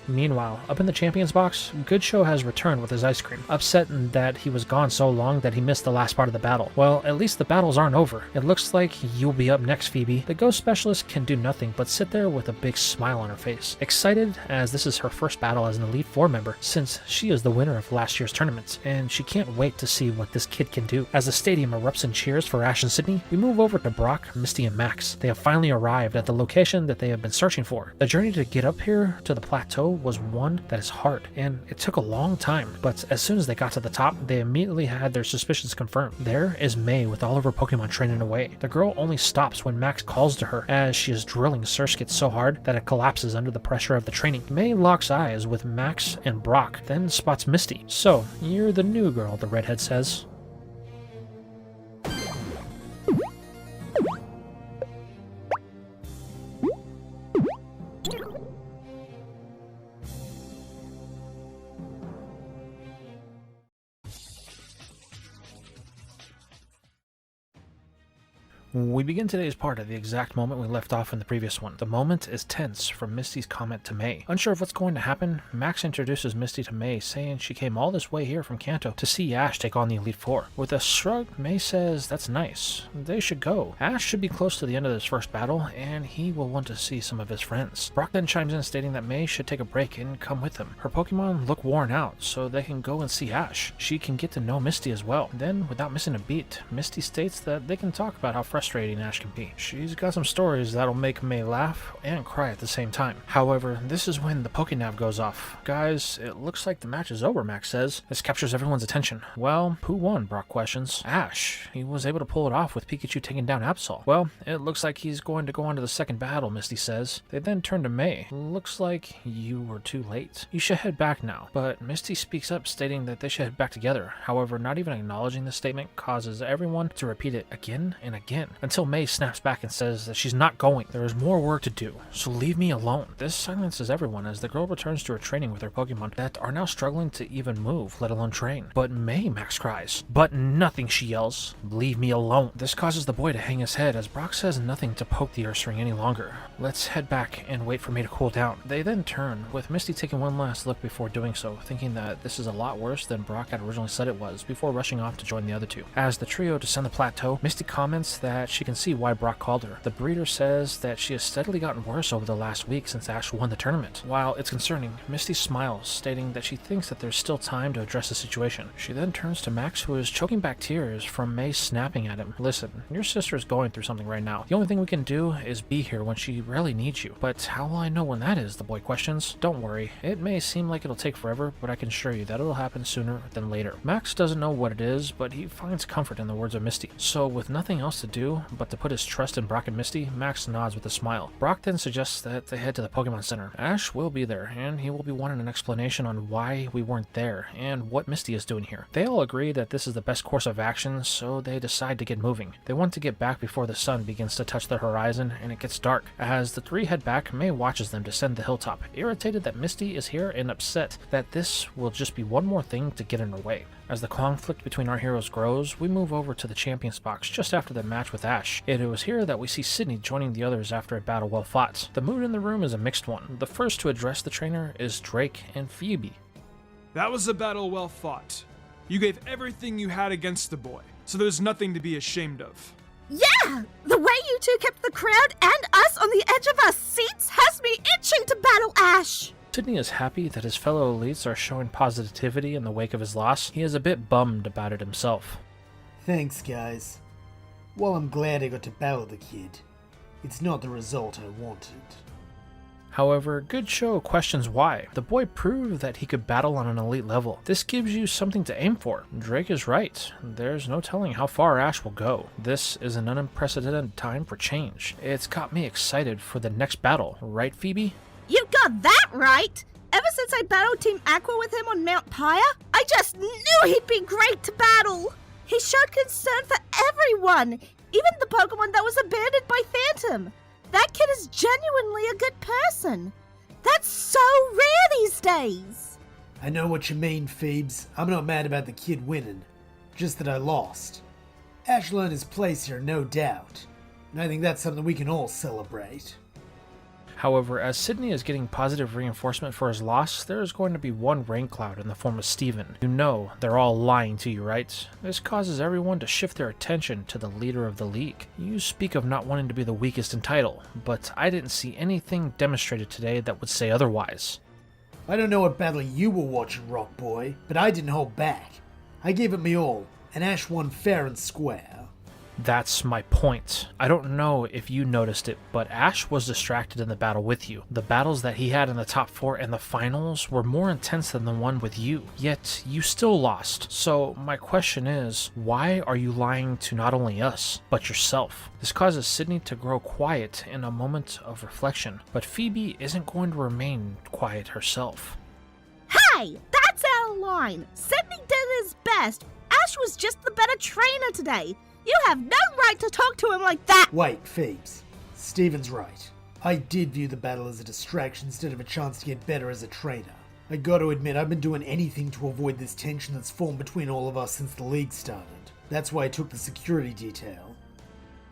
Meanwhile, up in the champions box, Goodshow has returned with his ice cream, upset that he was gone so long that he missed the last part of the battle. Well, at least the battles aren't over. It looks like you'll be up next, Phoebe. The ghost specialist can do nothing but sit there with a big smile on her face, excited as this is her first battle as an Elite Four member since she is the winner of last year's tournament, and she can't wait to see what this kid can do. As the stadium erupts in cheers for Ash and Sydney, we move over to Brock, Misty, and Max. They have finally arrived at the location that they have been searching for. The journey to get up here to the plateau was one that is hard, and it took a long time, but as soon as they got to the top, they immediately had their suspicions confirmed. There is May with all of her Pokemon training away. The girl only stops when Max calls to her, as she is drilling Surskit so hard that it collapses under the pressure of the training. May locks eyes with Max and Brock, then spots Misty. "So, you're the new girl," the redhead says. We begin today's part at the exact moment we left off in the previous one. The moment is tense from Misty's comment to May. Unsure of what's going to happen, Max introduces Misty to May, saying she came all this way here from Kanto to see Ash take on the Elite Four. With a shrug, May says that's nice. They should go. Ash should be close to the end of his first battle, and he will want to see some of his friends. Brock then chimes in stating that May should take a break and come with him. Her Pokemon look worn out, so they can go and see Ash. She can get to know Misty as well. Then, without missing a beat, Misty states that they can talk about how frustrating Ash can be. She's got some stories that'll make May laugh and cry at the same time. However, this is when the Pokénav goes off. "Guys, it looks like the match is over," Max says. This captures everyone's attention. "Well, who won?" Brock questions. "Ash. He was able to pull it off with Pikachu taking down Absol." "Well, it looks like he's going to go on to the second battle," Misty says. They then turn to May. "Looks like you were too late. You should head back now." But Misty speaks up, stating that they should head back together. However, not even acknowledging this statement causes everyone to repeat it again and again. until May snaps back and says that she's not going. There is more work to do, so leave me alone. This silences everyone as the girl returns to her training with her Pokemon that are now struggling to even move, let alone train. But May, Max cries. But nothing, she yells. Leave me alone. This causes the boy to hang his head as Brock says nothing to poke the Ursaring any longer. Let's head back and wait for May to cool down. They then turn, with Misty taking one last look before doing so, thinking that this is a lot worse than Brock had originally said it was, before rushing off to join the other two. As the trio descend the plateau, Misty comments that she can see why Brock called her. The breeder says that she has steadily gotten worse over the last week since Ash won the tournament. While it's concerning, Misty smiles, stating that she thinks that there's still time to address the situation. She then turns to Max, who is choking back tears from May snapping at him. Listen, your sister is going through something right now. The only thing we can do is be here when she really needs you. But how will I know when that is? The boy questions. Don't worry, it may seem like it'll take forever, but I can assure you that it'll happen sooner than later. Max doesn't know what it is, but he finds comfort in the words of Misty. So with nothing else to do but to put his trust in Brock and Misty, Max nods with a smile. Brock then suggests that they head to the Pokemon Center. Ash will be there, and he will be wanting an explanation on why we weren't there and what Misty is doing here. They all agree that this is the best course of action, so they decide to get moving. They want to get back before the sun begins to touch the horizon and it gets dark. As the three head back, May watches them descend the hilltop, irritated that Misty is here and upset that this will just be one more thing to get in her way. As the conflict between our heroes grows, we move over to the Champions box just after the match with Ash. It was here that we see Sydney joining the others after a battle well fought. The mood in the room is a mixed one. The first to address the trainer is Drake and Phoebe. That was a battle well fought. You gave everything you had against the boy, so there's nothing to be ashamed of. Yeah! The way you two kept the crowd and us on the edge of our seats has me itching to battle Ash! Sydney is happy that his fellow elites are showing positivity in the wake of his loss. He is a bit bummed about it himself. Thanks, guys. While I'm glad I got to battle the kid, it's not the result I wanted. However, Good Show questions why. The boy proved that he could battle on an elite level. This gives you something to aim for. Drake is right. There's no telling how far Ash will go. This is an unprecedented time for change. It's got me excited for the next battle, right, Phoebe? You got that right! Ever since I battled Team Aqua with him on Mount Pyre, I just knew he'd be great to battle! He showed concern for everyone, even the Pokemon that was abandoned by Phantom. That kid is genuinely a good person. That's so rare these days. I know what you mean, Phoebes. I'm not mad about the kid winning, just that I lost. Ash learned his place here, no doubt, and I think that's something we can all celebrate. However, as Sydney is getting positive reinforcement for his loss, there is going to be one rain cloud in the form of Steven. You know they're all lying to you, right? This causes everyone to shift their attention to the leader of the league. You speak of not wanting to be the weakest in title, but I didn't see anything demonstrated today that would say otherwise. I don't know what battle you were watching, Rock Boy, but I didn't hold back. I gave it me all, and Ash won fair and square. That's my point. I don't know if you noticed it, but Ash was distracted in the battle with you. The battles that he had in the top 4 and the finals were more intense than the one with you, yet you still lost. So my question is, why are you lying to not only us, but yourself? This causes Sydney to grow quiet in a moment of reflection, but Phoebe isn't going to remain quiet herself. Hey, that's out of line. Sydney did his best. Ash was just the better trainer today. You have no right to talk to him like that! Wait, Phoebes. Steven's right. I did view the battle as a distraction instead of a chance to get better as a trainer. I gotta admit, I've been doing anything to avoid this tension that's formed between all of us since the league started. That's why I took the security detail.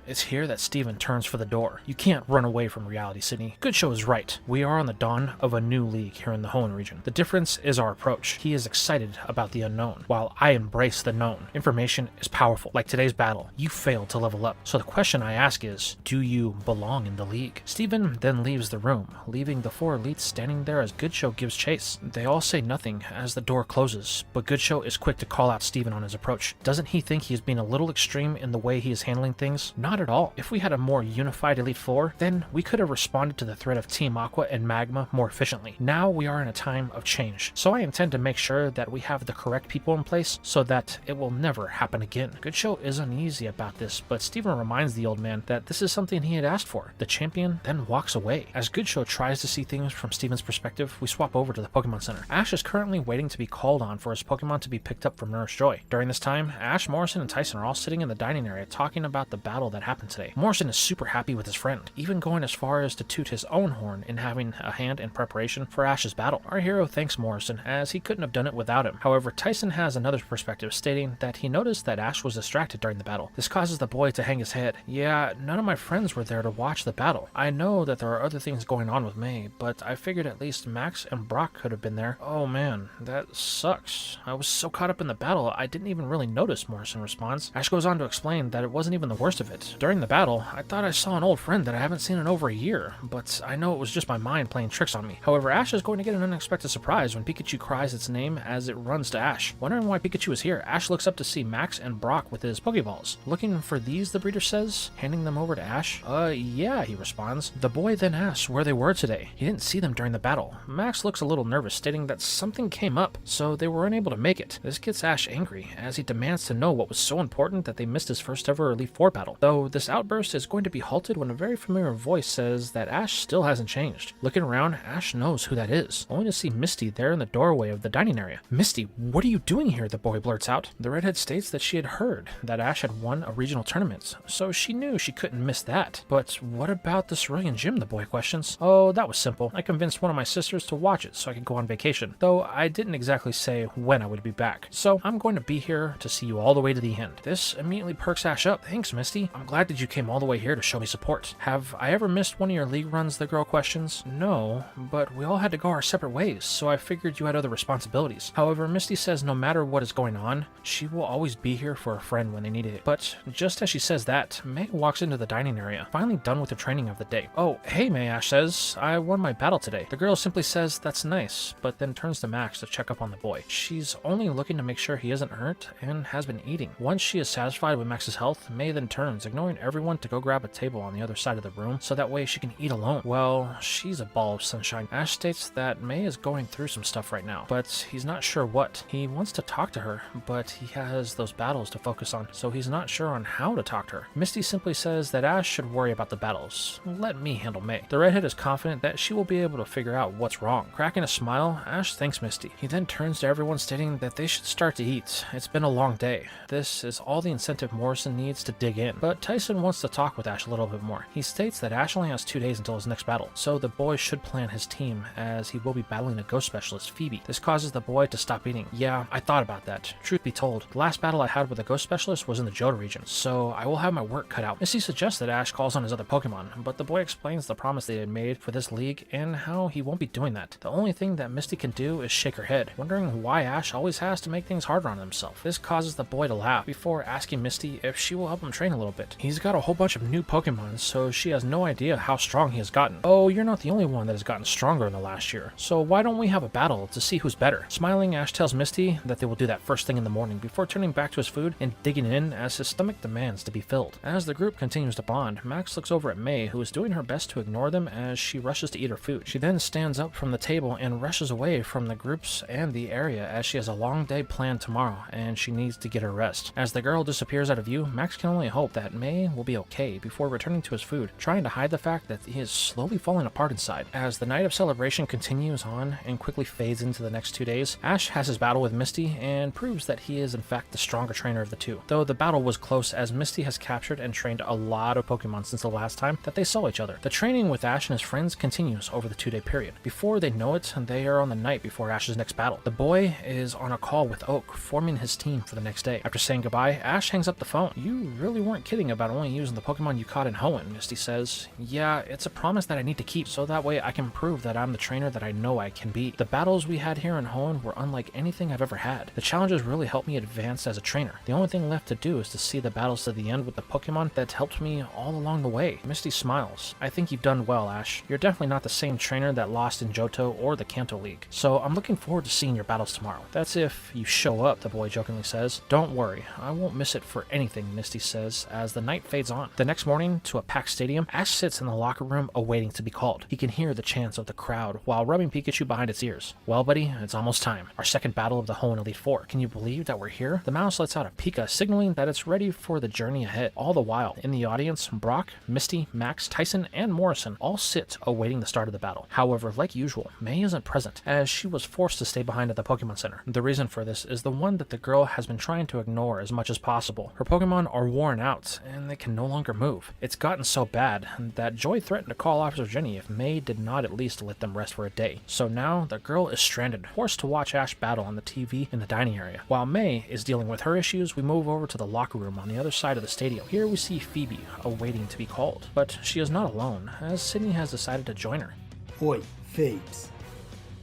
It's here that Steven turns for the door. You can't run away from reality, Sydney. Good Show is right. We are on the dawn of a new league here in the Hoenn region. The difference is our approach. He is excited about the unknown, while I embrace the known. Information is powerful. Like today's battle, you failed to level up. So the question I ask is, do you belong in the league? Steven then leaves the room, leaving the 4 elites standing there as Good Show gives chase. They all say nothing as the door closes, but Good Show is quick to call out Steven on his approach. Doesn't he think he's being a little extreme in the way he is handling things? Not at all. If we had a more unified Elite Four, then we could have responded to the threat of Team Aqua and Magma more efficiently. Now we are in a time of change, so I intend to make sure that we have the correct people in place so that it will never happen again. Good Show is uneasy about this, but Steven reminds the old man that this is something he had asked for. The champion then walks away. As Good Show tries to see things from Steven's perspective, we swap over to the Pokemon Center. Ash is currently waiting to be called on for his Pokemon to be picked up from Nurse Joy. During this time, Ash, Morrison, and Tyson are all sitting in the dining area talking about the battle that that happened today. Morrison is super happy with his friend, even going as far as to toot his own horn in having a hand in preparation for Ash's battle. Our hero thanks Morrison, as he couldn't have done it without him. However, Tyson has another perspective, stating that he noticed that Ash was distracted during the battle. This causes the boy to hang his head. Yeah, none of my friends were there to watch the battle. I know that there are other things going on with May, but I figured at least Max and Brock could have been there. Oh man, that sucks. I was so caught up in the battle, I didn't even really notice, Morrison responds. Ash goes on to explain that it wasn't even the worst of it. During the battle, I thought I saw an old friend that I haven't seen in over a year, but I know it was just my mind playing tricks on me. However, Ash is going to get an unexpected surprise when Pikachu cries its name as it runs to Ash. Wondering why Pikachu is here, Ash looks up to see Max and Brock with his Pokeballs. Looking for these, the breeder says, handing them over to Ash. Yeah, he responds. The boy then asks where they were today. He didn't see them during the battle. Max looks a little nervous, stating that something came up, so they were unable to make it. This gets Ash angry, as he demands to know what was so important that they missed his first ever Elite Four battle. Though this outburst is going to be halted when a very familiar voice says that Ash still hasn't changed. Looking around, Ash knows who that is, only to see Misty there in the doorway of the dining area. Misty, what are you doing here? The boy blurts out. The redhead states that she had heard that Ash had won a regional tournament, so she knew she couldn't miss that. But what about the Cerulean Gym? The boy questions. Oh, that was simple. I convinced one of my sisters to watch it so I could go on vacation, though I didn't exactly say when I would be back. So I'm going to be here to see you all the way to the end. This immediately perks Ash up. Thanks, Misty. I'm glad that you came all the way here to show me support. Have I ever missed one of your league runs? The girl questions. No, but we all had to go our separate ways, so I figured you had other responsibilities. However, Misty says no matter what is going on, she will always be here for a friend when they need it. But just as she says that, May walks into the dining area, finally done with the training of the day. Oh, hey May, Ash says. I won my battle today. The girl simply says that's nice, but then turns to Max to check up on the boy. She's only looking to make sure he isn't hurt and has been eating. Once she is satisfied with Max's health, May then turns, ignoring everyone, to go grab a table on the other side of the room so that way she can eat alone. Well, she's a ball of sunshine. Ash states that May is going through some stuff right now, but he's not sure what. He wants to talk to her, but he has those battles to focus on, so he's not sure on how to talk to her. Misty simply says that Ash should worry about the battles. Let me handle May. The redhead is confident that she will be able to figure out what's wrong. Cracking a smile, Ash thanks Misty. He then turns to everyone, stating that they should start to eat. It's been a long day. This is all the incentive Morrison needs to dig in. But Tyson wants to talk with Ash a little bit more. He states that Ash only has 2 days until his next battle, so the boy should plan his team, as he will be battling a ghost specialist, Phoebe. This causes the boy to stop eating. Yeah, I thought about that. Truth be told, the last battle I had with a ghost specialist was in the Johto region, so I will have my work cut out. Misty suggests that Ash calls on his other Pokemon, but the boy explains the promise they had made for this league and how he won't be doing that. The only thing that Misty can do is shake her head, wondering why Ash always has to make things harder on himself. This causes the boy to laugh before asking Misty if she will help him train a little bit. He's got a whole bunch of new Pokemon, so she has no idea how strong he has gotten. Oh, you're not the only one that has gotten stronger in the last year, so why don't we have a battle to see who's better? Smiling, Ash tells Misty that they will do that first thing in the morning before turning back to his food and digging in as his stomach demands to be filled. As the group continues to bond, Max looks over at May, who is doing her best to ignore them as she rushes to eat her food. She then stands up from the table and rushes away from the groups and the area as she has a long day planned tomorrow and she needs to get her rest. As the girl disappears out of view, Max can only hope that May will be okay before returning to his food, trying to hide the fact that he is slowly falling apart inside. As the night of celebration continues on and quickly fades into the next 2 days, Ash has his battle with Misty and proves that he is in fact the stronger trainer of the two. Though the battle was close, as Misty has captured and trained a lot of Pokemon since the last time that they saw each other. The training with Ash and his friends continues over the 2-day period. Before they know it, they are on the night before Ash's next battle. The boy is on a call with Oak, forming his team for the next day. After saying goodbye, Ash hangs up the phone. You really weren't kidding about only using the Pokemon you caught in Hoenn, Misty says. Yeah, it's a promise that I need to keep, so that way I can prove that I'm the trainer that I know I can be. The battles we had here in Hoenn were unlike anything I've ever had. The challenges really helped me advance as a trainer. The only thing left to do is to see the battles to the end with the Pokemon that helped me all along the way. Misty smiles. I think you've done well, Ash. You're definitely not the same trainer that lost in Johto or the Kanto League, so I'm looking forward to seeing your battles tomorrow. That's if you show up, the boy jokingly says. Don't worry, I won't miss it for anything, Misty says as the night fades on. The next morning, to a packed stadium, Ash sits in the locker room awaiting to be called. He can hear the chants of the crowd while rubbing Pikachu behind its ears. Well, buddy, it's almost time. Our second battle of the Hoenn Elite Four. Can you believe that we're here? The mouse lets out a Pika, signaling that it's ready for the journey ahead. All the while, in the audience, Brock, Misty, Max, Tyson, and Morrison all sit awaiting the start of the battle. However, like usual, May isn't present, as she was forced to stay behind at the Pokemon Center. The reason for this is the one that the girl has been trying to ignore as much as possible. Her Pokemon are worn out, and they can no longer move. It's gotten so bad that Joy threatened to call Officer Jenny if May did not at least let them rest for a day. So now the girl is stranded, forced to watch Ash battle on the TV in the dining area. While May is dealing with her issues, we move over to the locker room on the other side of the stadium. Here we see Phoebe awaiting to be called, but she is not alone, as Sydney has decided to join her. Oi, Phoebes.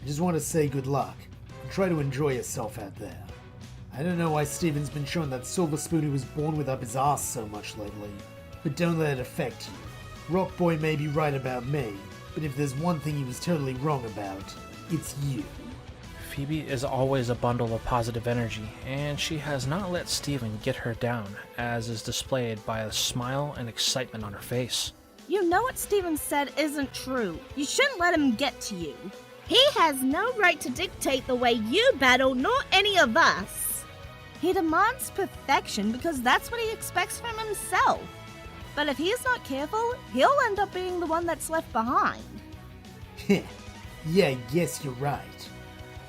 I just want to say good luck, and try to enjoy yourself out there. I don't know why Steven's been showing that silver spoon he was born with up his ass so much lately, but don't let it affect you. Rock Boy may be right about me, but if there's one thing he was totally wrong about, it's you. Phoebe is always a bundle of positive energy, and she has not let Steven get her down, as is displayed by a smile and excitement on her face. You know what Steven said isn't true. You shouldn't let him get to you. He has no right to dictate the way you battle, nor any of us. He demands perfection because that's what he expects from himself. But if he's not careful, he'll end up being the one that's left behind. Yeah, I guess you're right.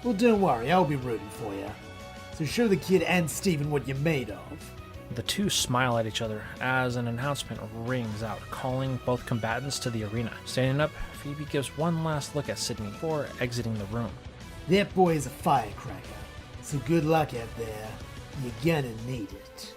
Well, don't worry, I'll be rooting for you. So show the kid and Steven what you're made of. The two smile at each other as an announcement rings out, calling both combatants to the arena. Standing up, Phoebe gives one last look at Sydney before exiting the room. That boy is a firecracker, so good luck out there. You're gonna need it.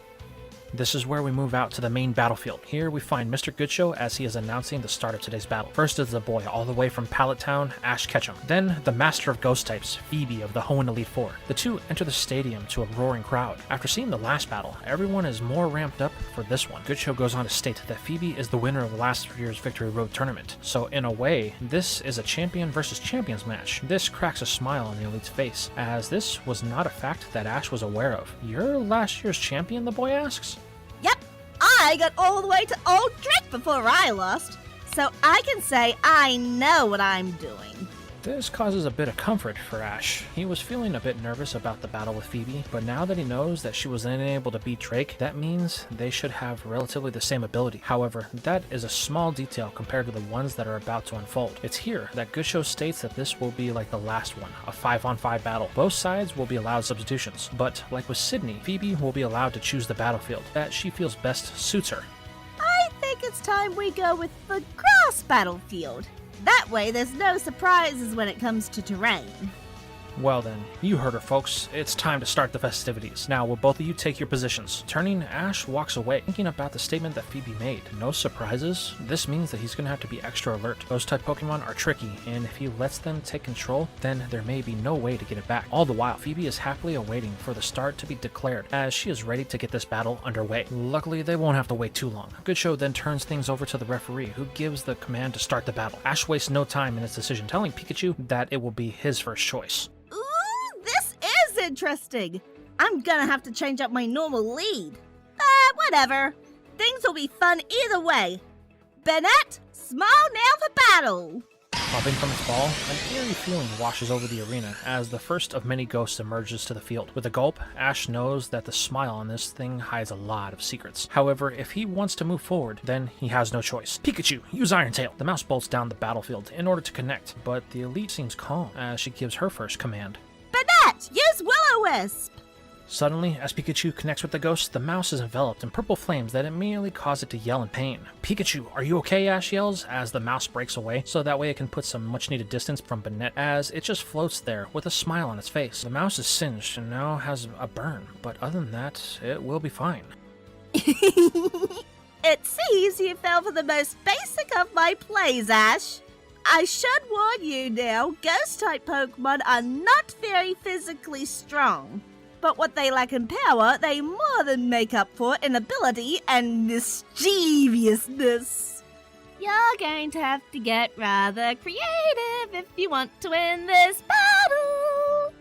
This is where we move out to the main battlefield. Here we find Mr. Goodshow as he is announcing the start of today's battle. First is the boy all the way from Pallet Town, Ash Ketchum. Then the master of ghost types, Phoebe of the Hoenn Elite Four. The two enter the stadium to a roaring crowd. After seeing the last battle, everyone is more ramped up for this one. Goodshow goes on to state that Phoebe is the winner of last year's Victory Road tournament. So in a way, this is a champion versus champions match. This cracks a smile on the Elite's face, as this was not a fact that Ash was aware of. You're last year's champion, the boy asks? Yep, I got all the way to Old Drake before I lost, so I can say I know what I'm doing. This causes a bit of comfort for Ash. He was feeling a bit nervous about the battle with Phoebe, but now that he knows that she was unable to beat Drake, that means they should have relatively the same ability. However, that is a small detail compared to the ones that are about to unfold. It's here that Goodshow states that this will be like the last one, a 5-on-5 battle. Both sides will be allowed substitutions, but like with Sydney, Phoebe will be allowed to choose the battlefield that she feels best suits her. I think it's time we go with the grass battlefield. That way there's no surprises when it comes to terrain. Well then, you heard her folks, it's time to start the festivities. Now will both of you take your positions? Turning, Ash walks away, thinking about the statement that Phoebe made. No surprises? This means that he's going to have to be extra alert. Those type Pokemon are tricky, and if he lets them take control, then there may be no way to get it back. All the while, Phoebe is happily awaiting for the start to be declared, as she is ready to get this battle underway. Luckily, they won't have to wait too long. Goodshow then turns things over to the referee, who gives the command to start the battle. Ash wastes no time in his decision, telling Pikachu that it will be his first choice. This is interesting. I'm gonna have to change up my normal lead. Whatever. Things will be fun either way. Bennett, smile now for battle. Popping from its ball, an eerie feeling washes over the arena as the first of many ghosts emerges to the field. With a gulp, Ash knows that the smile on this thing hides a lot of secrets. However, if he wants to move forward, then he has no choice. Pikachu, use Iron Tail! The mouse bolts down the battlefield in order to connect, but the Elite seems calm as she gives her first command. Bennett, use Will-O-Wisp! Suddenly, as Pikachu connects with the ghost, the mouse is enveloped in purple flames that immediately cause it to yell in pain. Pikachu, are you okay? Ash yells as the mouse breaks away, so that way it can put some much needed distance from Bennett as it just floats there with a smile on its face. The mouse is singed and now has a burn, but other than that, it will be fine. It seems you fell for the most basic of my plays, Ash. I should warn you now, ghost-type Pokemon are not very physically strong. But what they lack in power, they more than make up for in ability and mischievousness. You're going to have to get rather creative if you want to win this battle,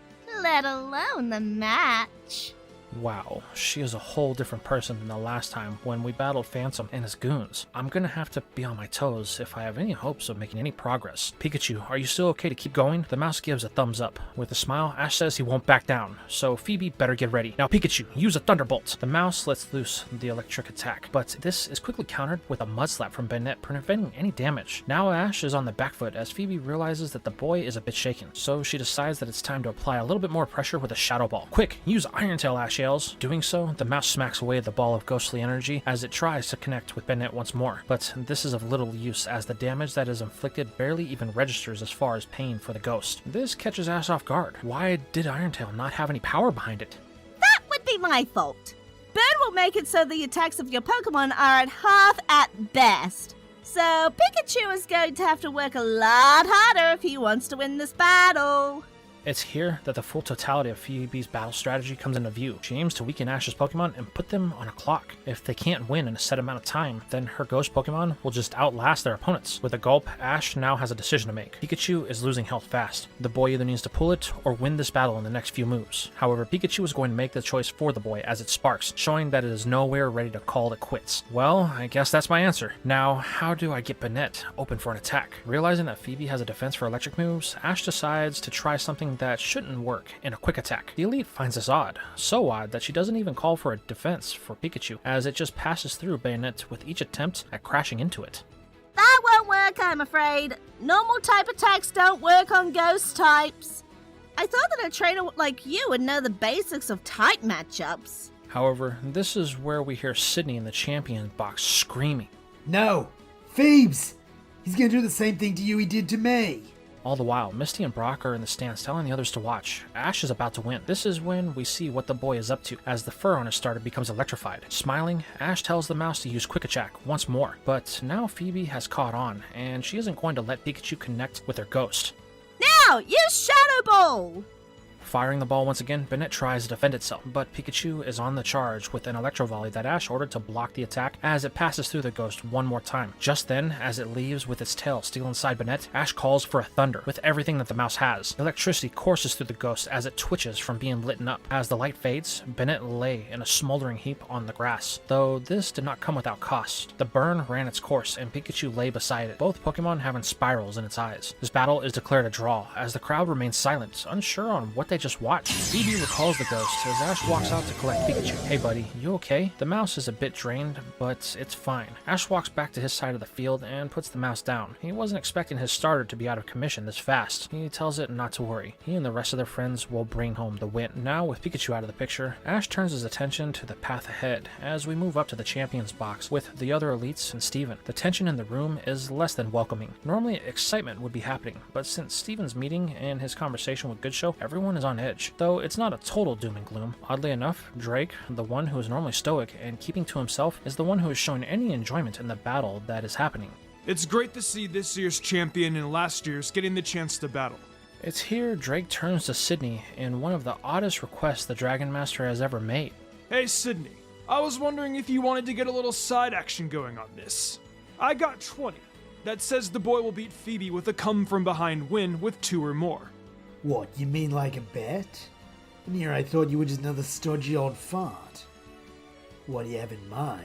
let alone the match. Wow, she is a whole different person than the last time when we battled Phantom and his goons. I'm gonna have to be on my toes if I have any hopes of making any progress. Pikachu, are you still okay to keep going? The mouse gives a thumbs up. With a smile, Ash says he won't back down, so Phoebe better get ready. Now Pikachu, use a Thunderbolt! The mouse lets loose the electric attack, but this is quickly countered with a Mud Slap from Bennett, preventing any damage. Now Ash is on the back foot as Phoebe realizes that the boy is a bit shaken, so she decides that it's time to apply a little bit more pressure with a Shadow Ball. Quick, use Iron Tail, Ash scales. Doing so, the mouse smacks away the ball of ghostly energy as it tries to connect with Bennett once more. But this is of little use as the damage that is inflicted barely even registers as far as pain for the ghost. This catches Ash off guard. Why did Irontail not have any power behind it? That would be my fault. Burn will make it so the attacks of your Pokemon are at half at best. So Pikachu is going to have to work a lot harder if he wants to win this battle. It's here that the full totality of Phoebe's battle strategy comes into view. She aims to weaken Ash's Pokemon and put them on a clock. If they can't win in a set amount of time, then her ghost Pokemon will just outlast their opponents. With a gulp, Ash now has a decision to make. Pikachu is losing health fast. The boy either needs to pull it or win this battle in the next few moves. However, Pikachu is going to make the choice for the boy as it sparks, showing that it is nowhere ready to call it quits. Well, I guess that's my answer. Now, how do I get Bennett open for an attack? Realizing that Phoebe has a defense for electric moves, Ash decides to try something that shouldn't work in a quick attack. The Elite finds this odd, so odd that she doesn't even call for a defense for Pikachu, as it just passes through Bennett with each attempt at crashing into it. That won't work, I'm afraid. Normal type attacks don't work on ghost types. I thought that a trainer like you would know the basics of type matchups. However, this is where we hear Sydney in the champion box screaming. No! Phoebes! He's gonna do the same thing to you he did to me! All the while, Misty and Brock are in the stands telling the others to watch. Ash is about to win. This is when we see what the boy is up to, as the fur on his starter becomes electrified. Smiling, Ash tells the mouse to use Quick Attack once more, but now Phoebe has caught on, and she isn't going to let Pikachu connect with her ghost. Now, use Shadow Ball! Firing the ball once again, Bennett tries to defend itself, but Pikachu is on the charge with an Electro Volley that Ash ordered to block the attack as it passes through the ghost one more time. Just then, as it leaves with its tail still inside Bennett, Ash calls for a Thunder with everything that the mouse has. Electricity courses through the ghost as it twitches from being lit up. As the light fades, Bennett lay in a smoldering heap on the grass, though this did not come without cost. The burn ran its course and Pikachu lay beside it, both Pokemon having spirals in its eyes. This battle is declared a draw as the crowd remains silent, unsure on what they just watched. Phoebe recalls the ghost as Ash walks out to collect Pikachu. Hey buddy, you okay? The mouse is a bit drained, but it's fine. Ash walks back to his side of the field and puts the mouse down. He wasn't expecting his starter to be out of commission this fast. He tells it not to worry. He and the rest of their friends will bring home the win. Now, with Pikachu out of the picture, Ash turns his attention to the path ahead as we move up to the champions box with the other elites and Steven. The tension in the room is less than welcoming. Normally, excitement would be happening, but since Steven's meeting and his conversation with Goodshow, everyone is on edge. Though it's not a total doom and gloom. Oddly enough, Drake, the one who is normally stoic and keeping to himself, is the one who is showing any enjoyment in the battle that is happening. It's great to see this year's champion and last year's getting the chance to battle. It's here Drake turns to Sydney in one of the oddest requests the Dragon Master has ever made. Hey Sydney, I was wondering if you wanted to get a little side action going on this. I got 20. That says the boy will beat Phoebe with a come-from-behind win with 2 or more. What, you mean like a bet? And here I thought you were just another stodgy old fart. What do you have in mind?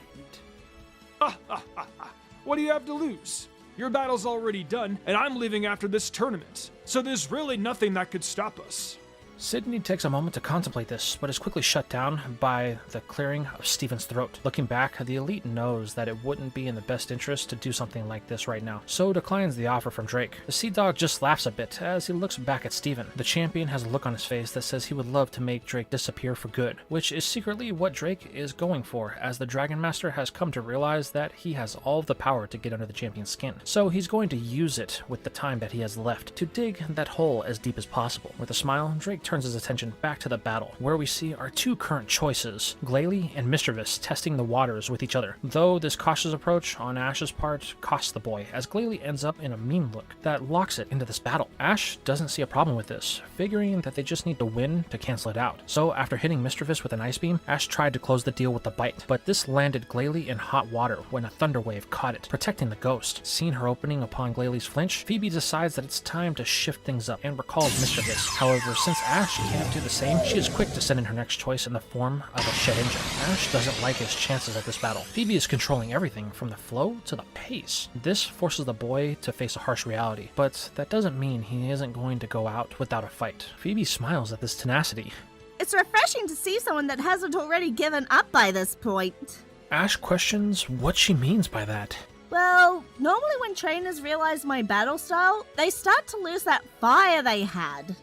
What do you have to lose? Your battle's already done, and I'm leaving after this tournament, so there's really nothing that could stop us. Sydney takes a moment to contemplate this, but is quickly shut down by the clearing of Steven's throat. Looking back, the elite knows that it wouldn't be in the best interest to do something like this right now, so declines the offer from Drake. The Sea Dog just laughs a bit as he looks back at Steven. The champion has a look on his face that says he would love to make Drake disappear for good, which is secretly what Drake is going for, as the Dragon Master has come to realize that he has all of the power to get under the champion's skin. So he's going to use it with the time that he has left to dig that hole as deep as possible. With a smile, Drake turns his attention back to the battle, where we see our 2 current choices, Glalie and Mischievous, testing the waters with each other. Though this cautious approach on Ash's part costs the boy, as Glalie ends up in a mean look that locks it into this battle. Ash doesn't see a problem with this, figuring that they just need to win to cancel it out. So after hitting Mischievous with an ice beam, Ash tried to close the deal with the bite, but this landed Glalie in hot water when a thunder wave caught it, protecting the ghost. Seeing her opening upon Glalie's flinch, Phoebe decides that it's time to shift things up and recalls Mischievous. However, since Ash can't do the same, she is quick to send in her next choice in the form of a Shed Engine. Ash doesn't like his chances at this battle. Phoebe is controlling everything from the flow to the pace. This forces the boy to face a harsh reality, but that doesn't mean he isn't going to go out without a fight. Phoebe smiles at this tenacity. It's refreshing to see someone that hasn't already given up by this point. Ash questions what she means by that. Well, normally when trainers realize my battle style, they start to lose that fire they had.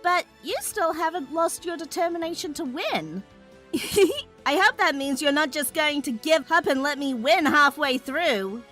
But you still haven't lost your determination to win. I hope that means you're not just going to give up and let me win halfway through.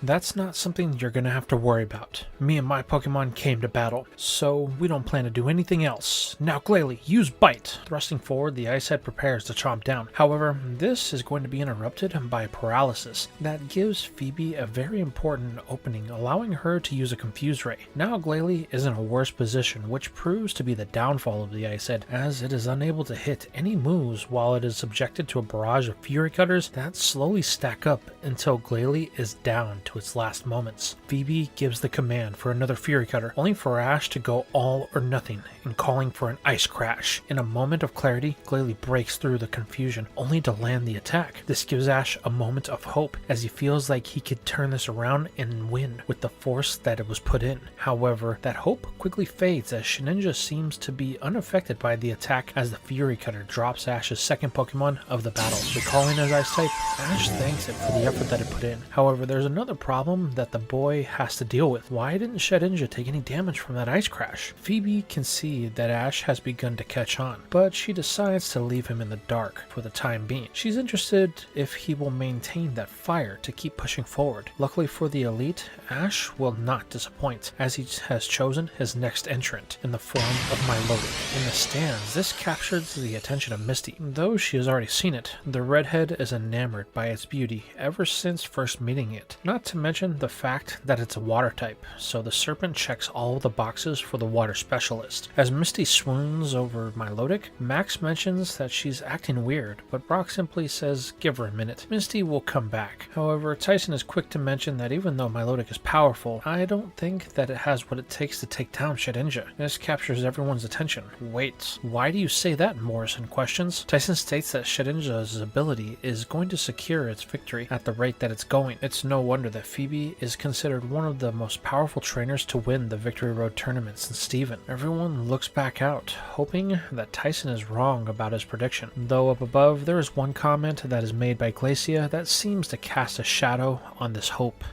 That's not something you're gonna have to worry about. Me and my Pokemon came to battle, so we don't plan to do anything else. Now Glalie, use Bite! Thrusting forward, the Ice Head prepares to chomp down. However, this is going to be interrupted by paralysis. That gives Phoebe a very important opening, allowing her to use a Confuse Ray. Now Glalie is in a worse position, which proves to be the downfall of the Ice Head, as it is unable to hit any moves while it is subjected to a barrage of Fury Cutters that slowly stack up until Glalie is down to its last moments. Phoebe gives the command for another Fury Cutter, only for Ash to go all or nothing in calling for an Ice Crash. In a moment of clarity, Glalie breaks through the confusion, only to land the attack. This gives Ash a moment of hope, as he feels like he could turn this around and win with the force that it was put in. However, that hope quickly fades as Shedinja seems to be unaffected by the attack as the Fury Cutter drops Ash's second Pokemon of the battle. Recalling his Ice type, Ash thanks it for the effort that it put in. However, there's another problem that the boy has to deal with. Why didn't Shedinja take any damage from that Ice Crash? Phoebe can see that Ash has begun to catch on, but she decides to leave him in the dark for the time being. She's interested if he will maintain that fire to keep pushing forward. Luckily for the elite, Ash will not disappoint, as he has chosen his next entrant in the form of Milotic. In the stands, this captures the attention of Misty. Though she has already seen it, the redhead is enamored by its beauty ever since first meeting it. Not to mention the fact that it's a water type, so the serpent checks all the boxes for the water specialist. As Misty swoons over Milotic, Max mentions that she's acting weird, but Brock simply says give her a minute. Misty will come back. However, Tyson is quick to mention that even though Milotic is powerful, I don't think that it has what it takes to take down Shedinja. This captures everyone's attention. Wait, why do you say that? Morrison questions. Tyson states that Shedinja's ability is going to secure its victory at the rate that it's going. It's no wonder that Phoebe is considered one of the most powerful trainers to win the Victory Road tournament since Steven. Everyone looks back out, hoping that Tyson is wrong about his prediction. Though up above, there is one comment that is made by Glacia that seems to cast a shadow on this hope.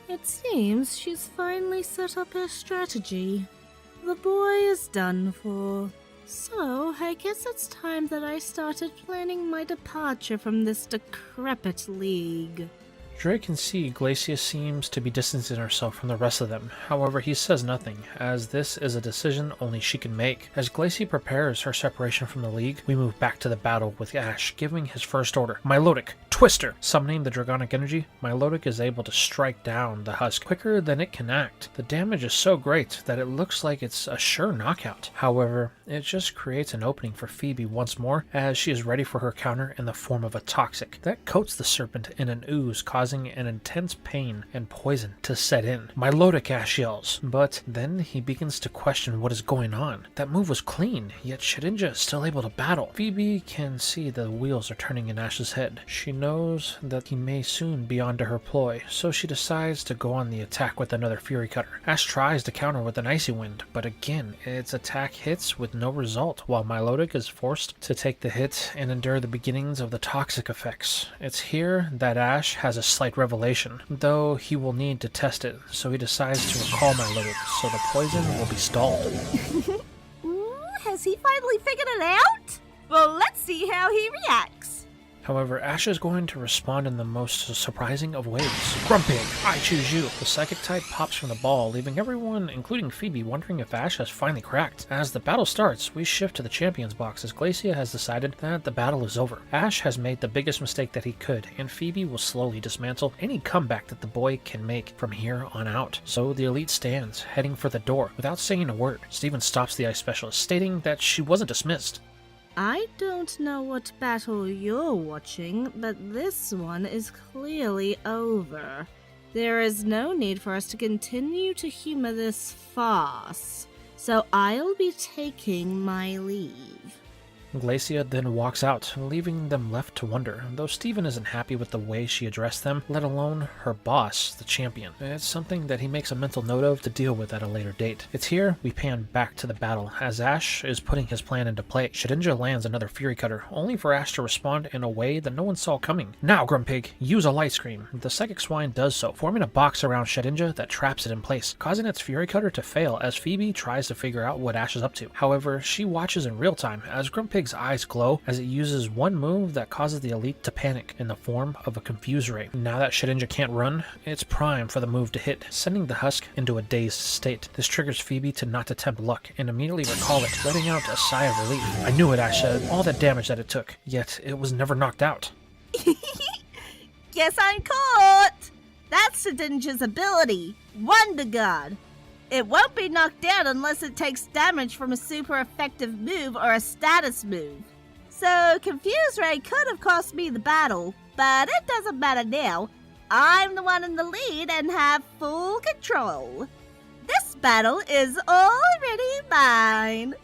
It seems she's finally set up her strategy. The boy is done for. So, I guess it's time that I started planning my departure from this decrepit league. Drake can see Glacia seems to be distancing herself from the rest of them. However, he says nothing, as this is a decision only she can make. As Glacia prepares her separation from the league, we move back to the battle with Ash giving his first order. Milotic, Twister! Summoning the Dragonic energy, Milotic is able to strike down the husk quicker than it can act. The damage is so great that it looks like it's a sure knockout. However, it just creates an opening for Phoebe once more, as she is ready for her counter in the form of a Toxic. That coats the serpent in an ooze, causing an intense pain and poison to set in. Milotic, Ash yells, but then he begins to question what is going on. That move was clean, yet Shedinja is still able to battle. Phoebe can see the wheels are turning in Ash's head. She knows that he may soon be onto her ploy, so she decides to go on the attack with another Fury Cutter. Ash tries to counter with an Icy Wind, but again, its attack hits with no result, while Milotic is forced to take the hit and endure the beginnings of the toxic effects. It's here that Ash has a slight revelation, though he will need to test it, so he decides to recall Milotic, so the poison will be stalled. Has he finally figured it out? Well, let's see how he reacts. However, Ash is going to respond in the most surprising of ways. Grumpig, I choose you! The Psychic type pops from the ball, leaving everyone, including Phoebe, wondering if Ash has finally cracked. As the battle starts, we shift to the Champions box as Glacia has decided that the battle is over. Ash has made the biggest mistake that he could, and Phoebe will slowly dismantle any comeback that the boy can make from here on out. So the elite stands, heading for the door, without saying a word. Steven stops the Ice Specialist, stating that she wasn't dismissed. I don't know what battle you're watching, but this one is clearly over. There is no need for us to continue to humor this farce, so I'll be taking my leave. Glacia then walks out, leaving them left to wonder, though Steven isn't happy with the way she addressed them, let alone her boss, the champion. It's something that he makes a mental note of to deal with at a later date. It's here we pan back to the battle, as Ash is putting his plan into play. Shedinja lands another Fury Cutter, only for Ash to respond in a way that no one saw coming. Now, Grumpig, use a Light Scream. The Psychic Swine does so, forming a box around Shedinja that traps it in place, causing its Fury Cutter to fail as Phoebe tries to figure out what Ash is up to. However, she watches in real time as Grumpig Dig's eyes glow as it uses one move that causes the elite to panic in the form of a Confuse Ray. Now that Shedinja can't run, it's prime for the move to hit, sending the Husk into a dazed state. This triggers Phoebe to not attempt luck and immediately recall it, letting out a sigh of relief. I knew it, Ash said, all that damage that it took, yet it was never knocked out. Guess I'm caught! That's Shedinja's ability, Wonder Guard. It won't be knocked out unless it takes damage from a super effective move or a status move. So Confuse Ray could have cost me the battle, but it doesn't matter now. I'm the one in the lead and have full control. This battle is already mine.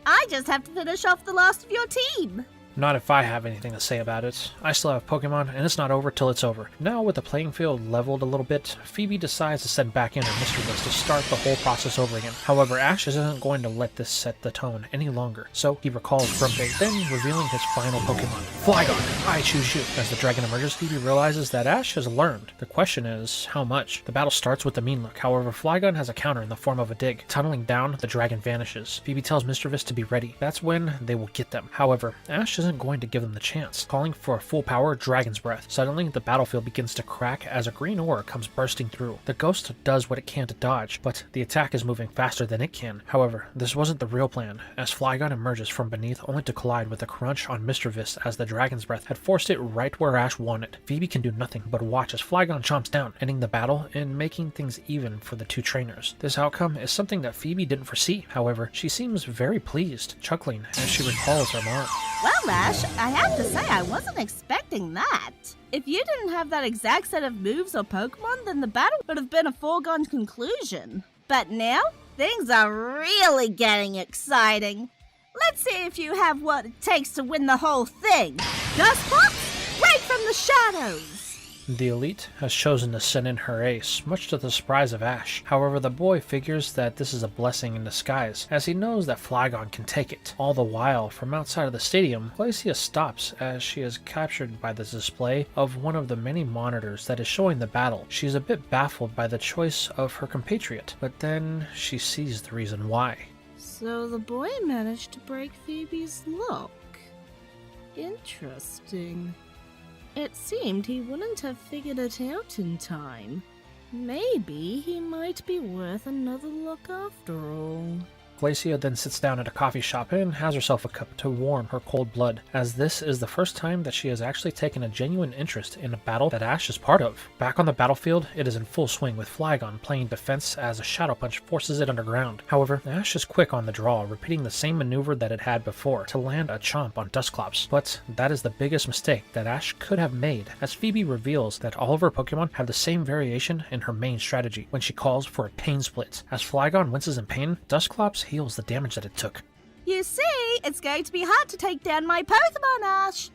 I just have to finish off the last of your team. Not if I have anything to say about it. I still have Pokemon, and it's not over till it's over. Now, with the playing field leveled a little bit, Phoebe decides to send back in her mystery list to start the whole process over again. However, Ash isn't going to let this set the tone any longer, so he recalls Grumpig, then revealing his final Pokemon. Flygon, I choose you. As the dragon emerges, Phoebe realizes that Ash has learned. The question is, how much? The battle starts with the mean look, however, Flygon has a counter in the form of a dig. Tunneling down, the dragon vanishes. Phoebe tells Mischievous to be ready. That's when they will get them. However, Ash isn't going to give them the chance, calling for a full power Dragon's Breath. Suddenly, the battlefield begins to crack as a green aura comes bursting through. The ghost does what it can to dodge, but the attack is moving faster than it can. However, this wasn't the real plan, as Flygon emerges from beneath only to collide with a crunch on Mischievous as the Dragon's Breath had forced it right where Ash wanted. Phoebe can do nothing but watch as Flygon chomps down, ending the battle and making things even for the two trainers. This outcome is something that Phoebe didn't foresee. However, she seems very pleased, chuckling as she recalls her mom. Well, Ash, I have to say I wasn't expecting that. If you didn't have that exact set of moves or Pokemon, then the battle would have been a foregone conclusion. But now, things are really getting exciting. Let's see if you have what it takes to win the whole thing. Dustbox, break from the shadows! The elite has chosen to send in her ace, much to the surprise of Ash. However, the boy figures that this is a blessing in disguise, as he knows that Flygon can take it. All the while, from outside of the stadium, Glacia stops as she is captured by the display of one of the many monitors that is showing the battle. She is a bit baffled by the choice of her compatriot, but then she sees the reason why. So the boy managed to break Phoebe's look. Interesting. It seemed he wouldn't have figured it out in time. Maybe he might be worth another look after all. Glacia then sits down at a coffee shop and has herself a cup to warm her cold blood, as this is the first time that she has actually taken a genuine interest in a battle that Ash is part of. Back on the battlefield, it is in full swing with Flygon playing defense as a Shadow Punch forces it underground. However, Ash is quick on the draw, repeating the same maneuver that it had before to land a chomp on Dusclops. But that is the biggest mistake that Ash could have made, as Phoebe reveals that all of her Pokemon have the same variation in her main strategy when she calls for a Pain Split. As Flygon winces in pain, Dusclops heals the damage that it took. You see, it's going to be hard to take down my Pokemon, Ash.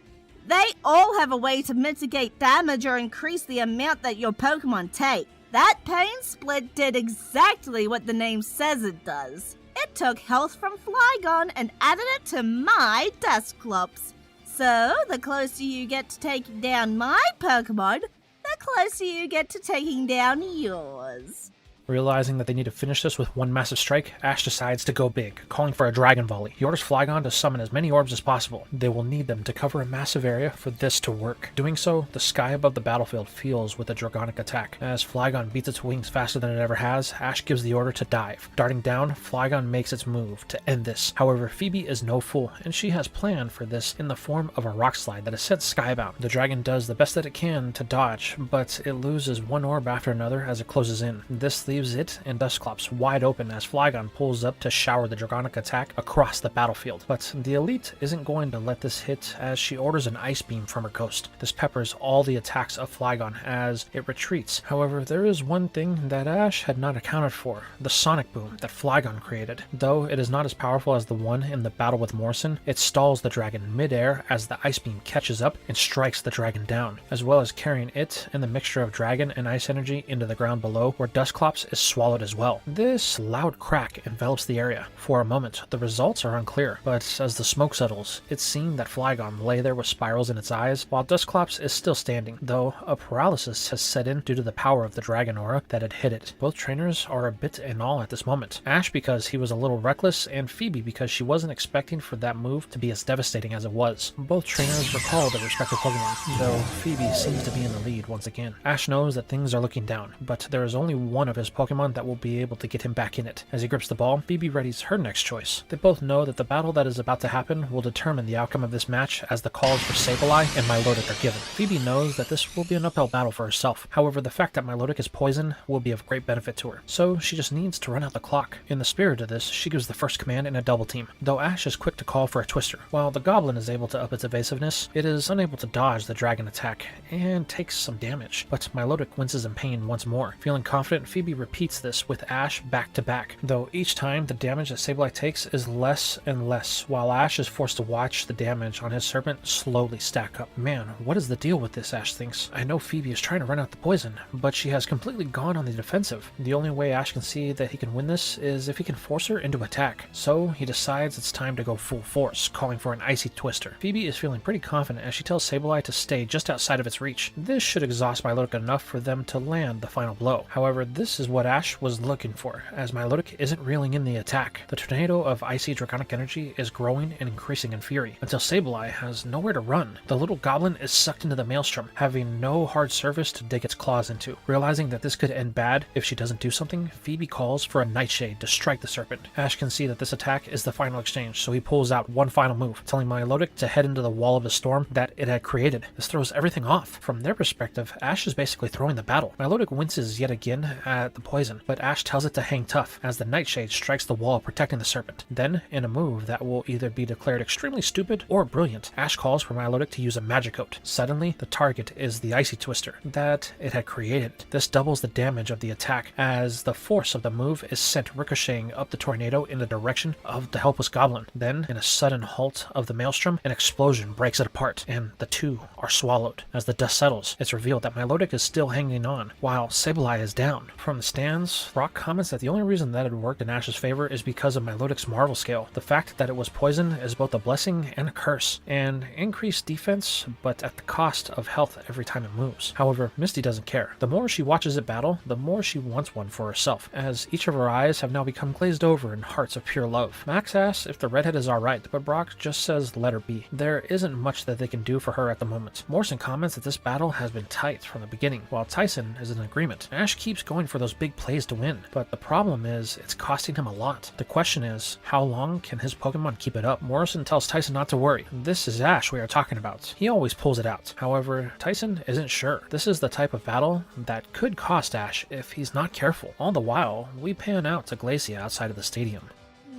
They all have a way to mitigate damage or increase the amount that your Pokemon take. That Pain Split did exactly what the name says it does. It took health from Flygon and added it to my Dusclops. So, the closer you get to taking down my Pokemon, the closer you get to taking down yours. Realizing that they need to finish this with one massive strike, Ash decides to go big, calling for a Dragon Volley. He orders Flygon to summon as many orbs as possible. They will need them to cover a massive area for this to work. Doing so, the sky above the battlefield fills with a Dragonic attack. As Flygon beats its wings faster than it ever has, Ash gives the order to dive. Darting down, Flygon makes its move to end this. However, Phoebe is no fool, and she has planned for this in the form of a rock slide that is sent skybound. The dragon does the best that it can to dodge, but it loses one orb after another as it closes in. This leaves it and Dusclops wide open as Flygon pulls up to shower the Dragonic attack across the battlefield. But the elite isn't going to let this hit as she orders an Ice Beam from her ghost. This peppers all the attacks of Flygon as it retreats. However, there is one thing that Ash had not accounted for, the Sonic Boom that Flygon created. Though it is not as powerful as the one in the battle with Morrison, it stalls the dragon mid-air as the Ice Beam catches up and strikes the dragon down, as well as carrying it and the mixture of dragon and ice energy into the ground below, where Dusclops corpse is swallowed as well. This loud crack envelops the area. For a moment, the results are unclear, but as the smoke settles, it's seen that Flygon lay there with spirals in its eyes, while Dusclops is still standing, though a paralysis has set in due to the power of the dragon aura that had hit it. Both trainers are a bit in awe at this moment. Ash because he was a little reckless, and Phoebe because she wasn't expecting for that move to be as devastating as it was. Both trainers recall their respective Pokemon, though Phoebe seems to be in the lead once again. Ash knows that things are looking down, but there is only one of his Pokemon that will be able to get him back in it. As he grips the ball, Phoebe readies her next choice. They both know that the battle that is about to happen will determine the outcome of this match as the calls for Sableye and Milotic are given. Phoebe knows that this will be an uphill battle for herself. However, the fact that Milotic is poison will be of great benefit to her, so she just needs to run out the clock. In the spirit of this, she gives the first command in a double team, though Ash is quick to call for a twister. While the Goblin is able to up its evasiveness, it is unable to dodge the dragon attack and takes some damage, but Milotic winces in pain once more. Feeling confident, Phoebe repeats this with Ash back to back, though each time the damage that Sableye takes is less and less, while Ash is forced to watch the damage on his Serpent slowly stack up. Man, what is the deal with this, Ash thinks. I know Phoebe is trying to run out the poison, but she has completely gone on the defensive. The only way Ash can see that he can win this is if he can force her into attack, so he decides it's time to go full force, calling for an Icy Twister. Phoebe is feeling pretty confident as she tells Sableye to stay just outside of its reach. This should exhaust Milotic enough for them to land the final blow. However, this is what Ash was looking for, as Milotic isn't reeling in the attack. The tornado of icy draconic energy is growing and increasing in fury, until Sableye has nowhere to run. The little goblin is sucked into the maelstrom, having no hard surface to dig its claws into. Realizing that this could end bad if she doesn't do something, Phoebe calls for a Nightshade to strike the Serpent. Ash can see that this attack is the final exchange, so he pulls out one final move, telling Milotic to head into the wall of the storm that it had created. This throws everything off. From their perspective, Ash is basically throwing the battle. Milotic winces yet again at the poison, but Ash tells it to hang tough as the Nightshade strikes the wall protecting the Serpent. Then, in a move that will either be declared extremely stupid or brilliant, Ash calls for Milotic to use a Magicoat. Suddenly, the target is the Icy Twister that it had created. This doubles the damage of the attack as the force of the move is sent ricocheting up the tornado in the direction of the helpless goblin. Then, in a sudden halt of the maelstrom, an explosion breaks it apart, and the two are swallowed. As the dust settles, it's revealed that Milotic is still hanging on, while Sableye is down. From the stands, Brock comments that the only reason that it worked in Ash's favor is because of Milotic's Marvel Scale. The fact that it was poison is both a blessing and a curse, and increased defense, but at the cost of health every time it moves. However, Misty doesn't care. The more she watches it battle, the more she wants one for herself, as each of her eyes have now become glazed over in hearts of pure love. Max asks if the redhead is alright, but Brock just says let her be. There isn't much that they can do for her at the moment. Morrison comments that this battle has been tight from the beginning, while Tyson is in agreement. Ash keeps going for those big plays to win, but the problem is it's costing him a lot. The question is, how long can his Pokemon keep it up? Morrison tells Tyson not to worry. This is Ash we are talking about. He always pulls it out. However, Tyson isn't sure. This is the type of battle that could cost Ash if he's not careful. All the while, we pan out to Glacia outside of the stadium.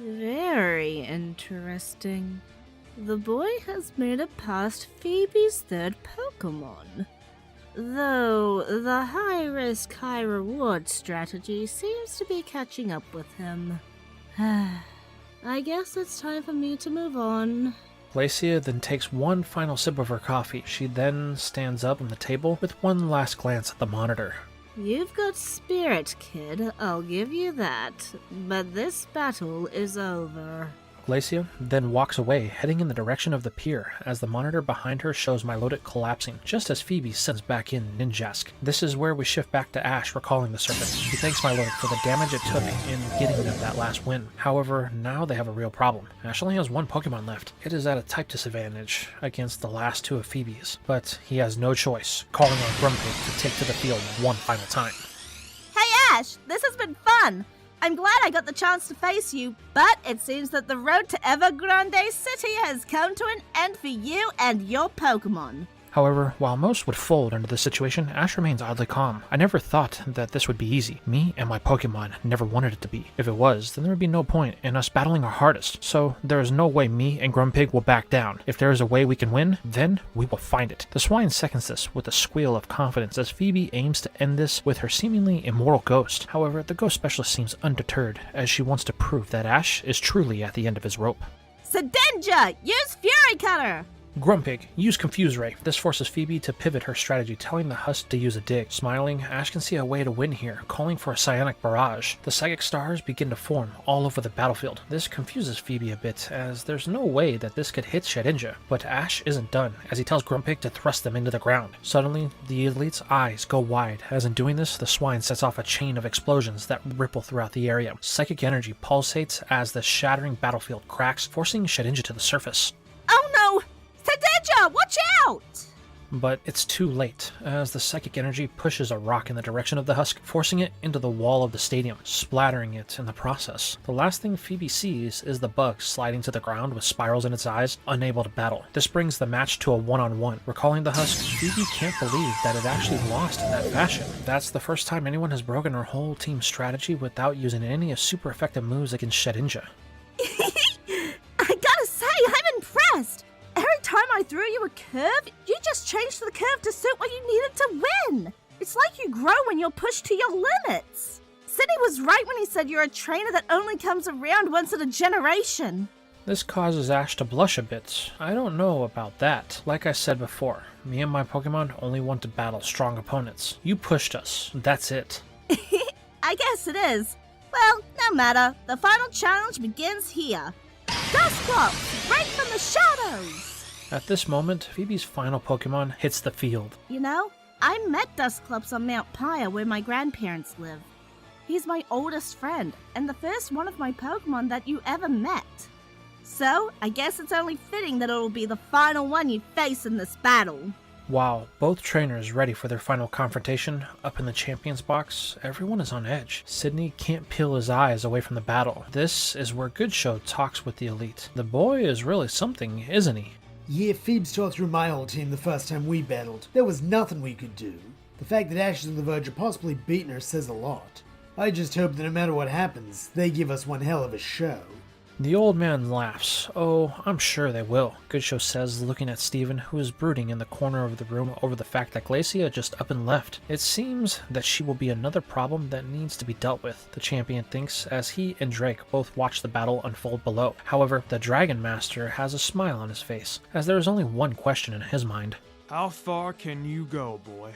Very interesting. The boy has made it past Phoebe's third Pokemon. Though the high-risk, high-reward strategy seems to be catching up with him. I guess it's time for me to move on. Glacia then takes one final sip of her coffee. She then stands up from the table with one last glance at the monitor. You've got spirit, kid, I'll give you that. But this battle is over. Glacia then walks away, heading in the direction of the pier, as the monitor behind her shows Milotic collapsing, just as Phoebe sends back in Ninjask. This is where we shift back to Ash recalling the Serpent. He thanks Milotic for the damage it took in getting them that last win. However, now they have a real problem. Ash only has one Pokemon left. It is at a type disadvantage against the last two of Phoebe's, but he has no choice, calling on Grumpig to take to the field one final time. Hey Ash, this has been fun! I'm glad I got the chance to face you, but it seems that the road to Evergrande City has come to an end for you and your Pokemon. However, while most would fold under this situation, Ash remains oddly calm. I never thought that this would be easy. Me and my Pokemon never wanted it to be. If it was, then there would be no point in us battling our hardest. So there is no way me and Grumpig will back down. If there is a way we can win, then we will find it. The swine seconds this with a squeal of confidence as Phoebe aims to end this with her seemingly immortal ghost. However, the ghost specialist seems undeterred as she wants to prove that Ash is truly at the end of his rope. Sedenja, use Fury Cutter! Grumpig, use Confuse Ray. This forces Phoebe to pivot her strategy, telling the husk to use a dig. Smiling, Ash can see a way to win here, calling for a psionic barrage. The psychic stars begin to form all over the battlefield. This confuses Phoebe a bit, as there's no way that this could hit Shedinja. But Ash isn't done, as he tells Grumpig to thrust them into the ground. Suddenly, the elite's eyes go wide, as in doing this, the swine sets off a chain of explosions that ripple throughout the area. Psychic energy pulsates as the shattering battlefield cracks, forcing Shedinja to the surface. Oh no! Shedinja, watch out! But it's too late, as the psychic energy pushes a rock in the direction of the husk, forcing it into the wall of the stadium, splattering it in the process. The last thing Phoebe sees is the bug sliding to the ground with spirals in its eyes, unable to battle. This brings the match to a one-on-one. Recalling the husk, Phoebe can't believe that it actually lost in that fashion. That's the first time anyone has broken her whole team's strategy without using any of super effective moves against Shedinja. I gotta say, I'm impressed! Every time I threw you a curve, you just changed the curve to suit what you needed to win! It's like you grow when you're pushed to your limits! Sidney was right when he said you're a trainer that only comes around once in a generation. This causes Ash to blush a bit. I don't know about that. Like I said before, me and my Pokemon only want to battle strong opponents. You pushed us. That's it. I guess it is. Well, no matter. The final challenge begins here. Dusclops, break from the shadows! At this moment, Phoebe's final Pokemon hits the field. You know, I met Dusclops on Mount Pyre where my grandparents live. He's my oldest friend, and the first one of my Pokemon that you ever met. So, I guess it's only fitting that it'll be the final one you face in this battle. While both trainers ready for their final confrontation, up in the champions box, everyone is on edge. Sidney can't peel his eyes away from the battle. This is where Goodshow talks with the elite. The boy is really something, isn't he? Yeah, Phoebes tore through my old team the first time we battled. There was nothing we could do. The fact that Ash is on the verge of possibly beating her says a lot. I just hope that no matter what happens, they give us one hell of a show. The old man laughs. Oh, I'm sure they will, Goodshow says, looking at Steven, who is brooding in the corner of the room over the fact that Glacia just up and left. It seems that she will be another problem that needs to be dealt with, the champion thinks, as he and Drake both watch the battle unfold below. However, the Dragon Master has a smile on his face, as there is only one question in his mind. How far can you go, boy?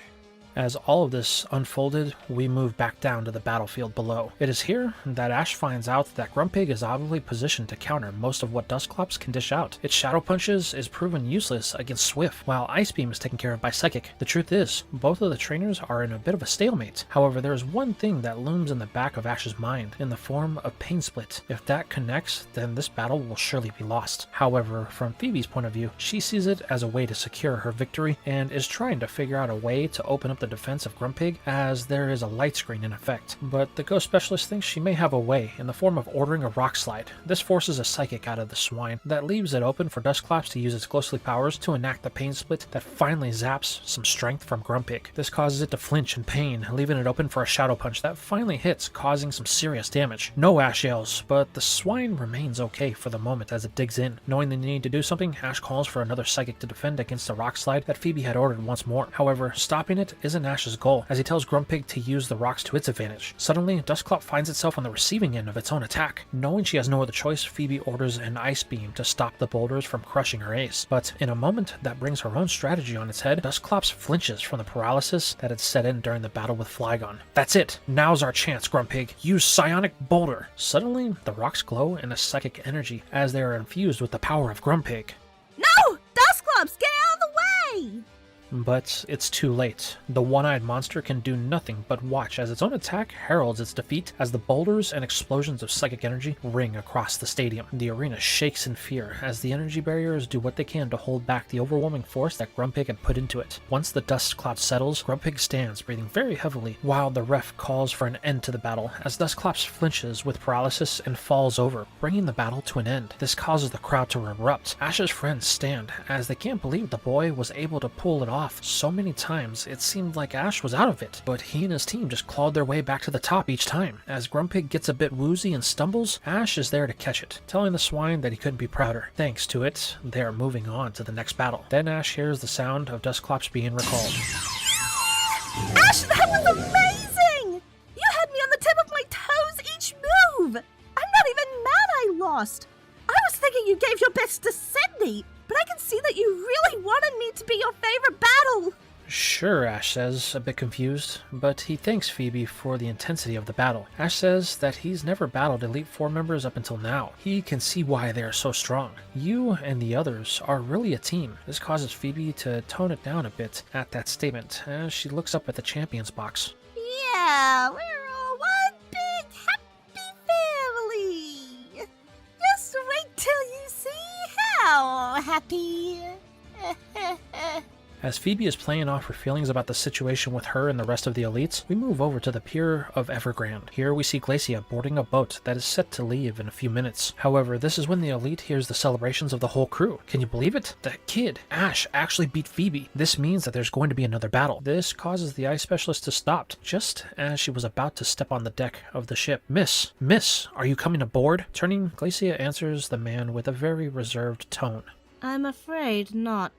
As all of this unfolded, we move back down to the battlefield below. It is here that Ash finds out that Grumpig is obviously positioned to counter most of what Dusclops can dish out. Its Shadow Punches is proven useless against Swift, while Ice Beam is taken care of by Psychic. The truth is, both of the trainers are in a bit of a stalemate. However, there is one thing that looms in the back of Ash's mind, in the form of Pain Split. If that connects, then this battle will surely be lost. However, from Phoebe's point of view, she sees it as a way to secure her victory, and is trying to figure out a way to open up the defense of Grumpig, as there is a light screen in effect. But the Ghost Specialist thinks she may have a way, in the form of ordering a Rock Slide. This forces a Psychic out of the swine, that leaves it open for Dusclops to use its ghostly powers to enact the Pain Split that finally zaps some strength from Grumpig. This causes it to flinch in pain, leaving it open for a Shadow Punch that finally hits, causing some serious damage. No, Ash yells, but the swine remains okay for the moment as it digs in. Knowing the need to do something, Ash calls for another Psychic to defend against the Rock Slide that Phoebe had ordered once more. However, stopping it isn't Ash's goal, as he tells Grumpig to use the rocks to its advantage. Suddenly, Dusclops finds itself on the receiving end of its own attack. Knowing she has no other choice, Phoebe orders an Ice Beam to stop the boulders from crushing her ace. But in a moment that brings her own strategy on its head, Dusclops flinches from the paralysis that had set in during the battle with Flygon. That's it! Now's our chance, Grumpig! Use Psionic Boulder! Suddenly, the rocks glow in a psychic energy as they are infused with the power of Grumpig. No! Dusclops, get out of the way! But it's too late. The one-eyed monster can do nothing but watch as its own attack heralds its defeat as the boulders and explosions of psychic energy ring across the stadium. The arena shakes in fear as the energy barriers do what they can to hold back the overwhelming force that Grumpig had put into it. Once the dust cloud settles, Grumpig stands, breathing very heavily, while the ref calls for an end to the battle as Dusclops flinches with paralysis and falls over, bringing the battle to an end. This causes the crowd to erupt. Ash's friends stand as they can't believe the boy was able to pull it off so many times it seemed like Ash was out of it, but he and his team just clawed their way back to the top each time. As Grumpig gets a bit woozy and stumbles, Ash is there to catch it, telling the swine that he couldn't be prouder. Thanks to it, they are moving on to the next battle. Then Ash hears the sound of Dusclops being recalled. Ash, that was amazing! You had me on the tip of my toes each move! I'm not even mad I lost! I was thinking you gave your best to Sydney, but I can see that you really wanted me to be your favorite battle! Sure, Ash says, a bit confused, but he thanks Phoebe for the intensity of the battle. Ash says that he's never battled Elite Four members up until now. He can see why they are so strong. You and the others are really a team. This causes Phoebe to tone it down a bit at that statement as she looks up at the champions box. Yeah, we're all one big happy family. Just wait till you see how happy. As Phoebe is playing off her feelings about the situation with her and the rest of the elites, we move over to the pier of Evergrande. Here we see Glacia boarding a boat that is set to leave in a few minutes. However, this is when the elite hears the celebrations of the whole crew. Can you believe it? That kid, Ash, actually beat Phoebe. This means that there's going to be another battle. This causes the ice specialist to stop, just as she was about to step on the deck of the ship. Miss, are you coming aboard? Turning, Glacia answers the man with a very reserved tone. I'm afraid not.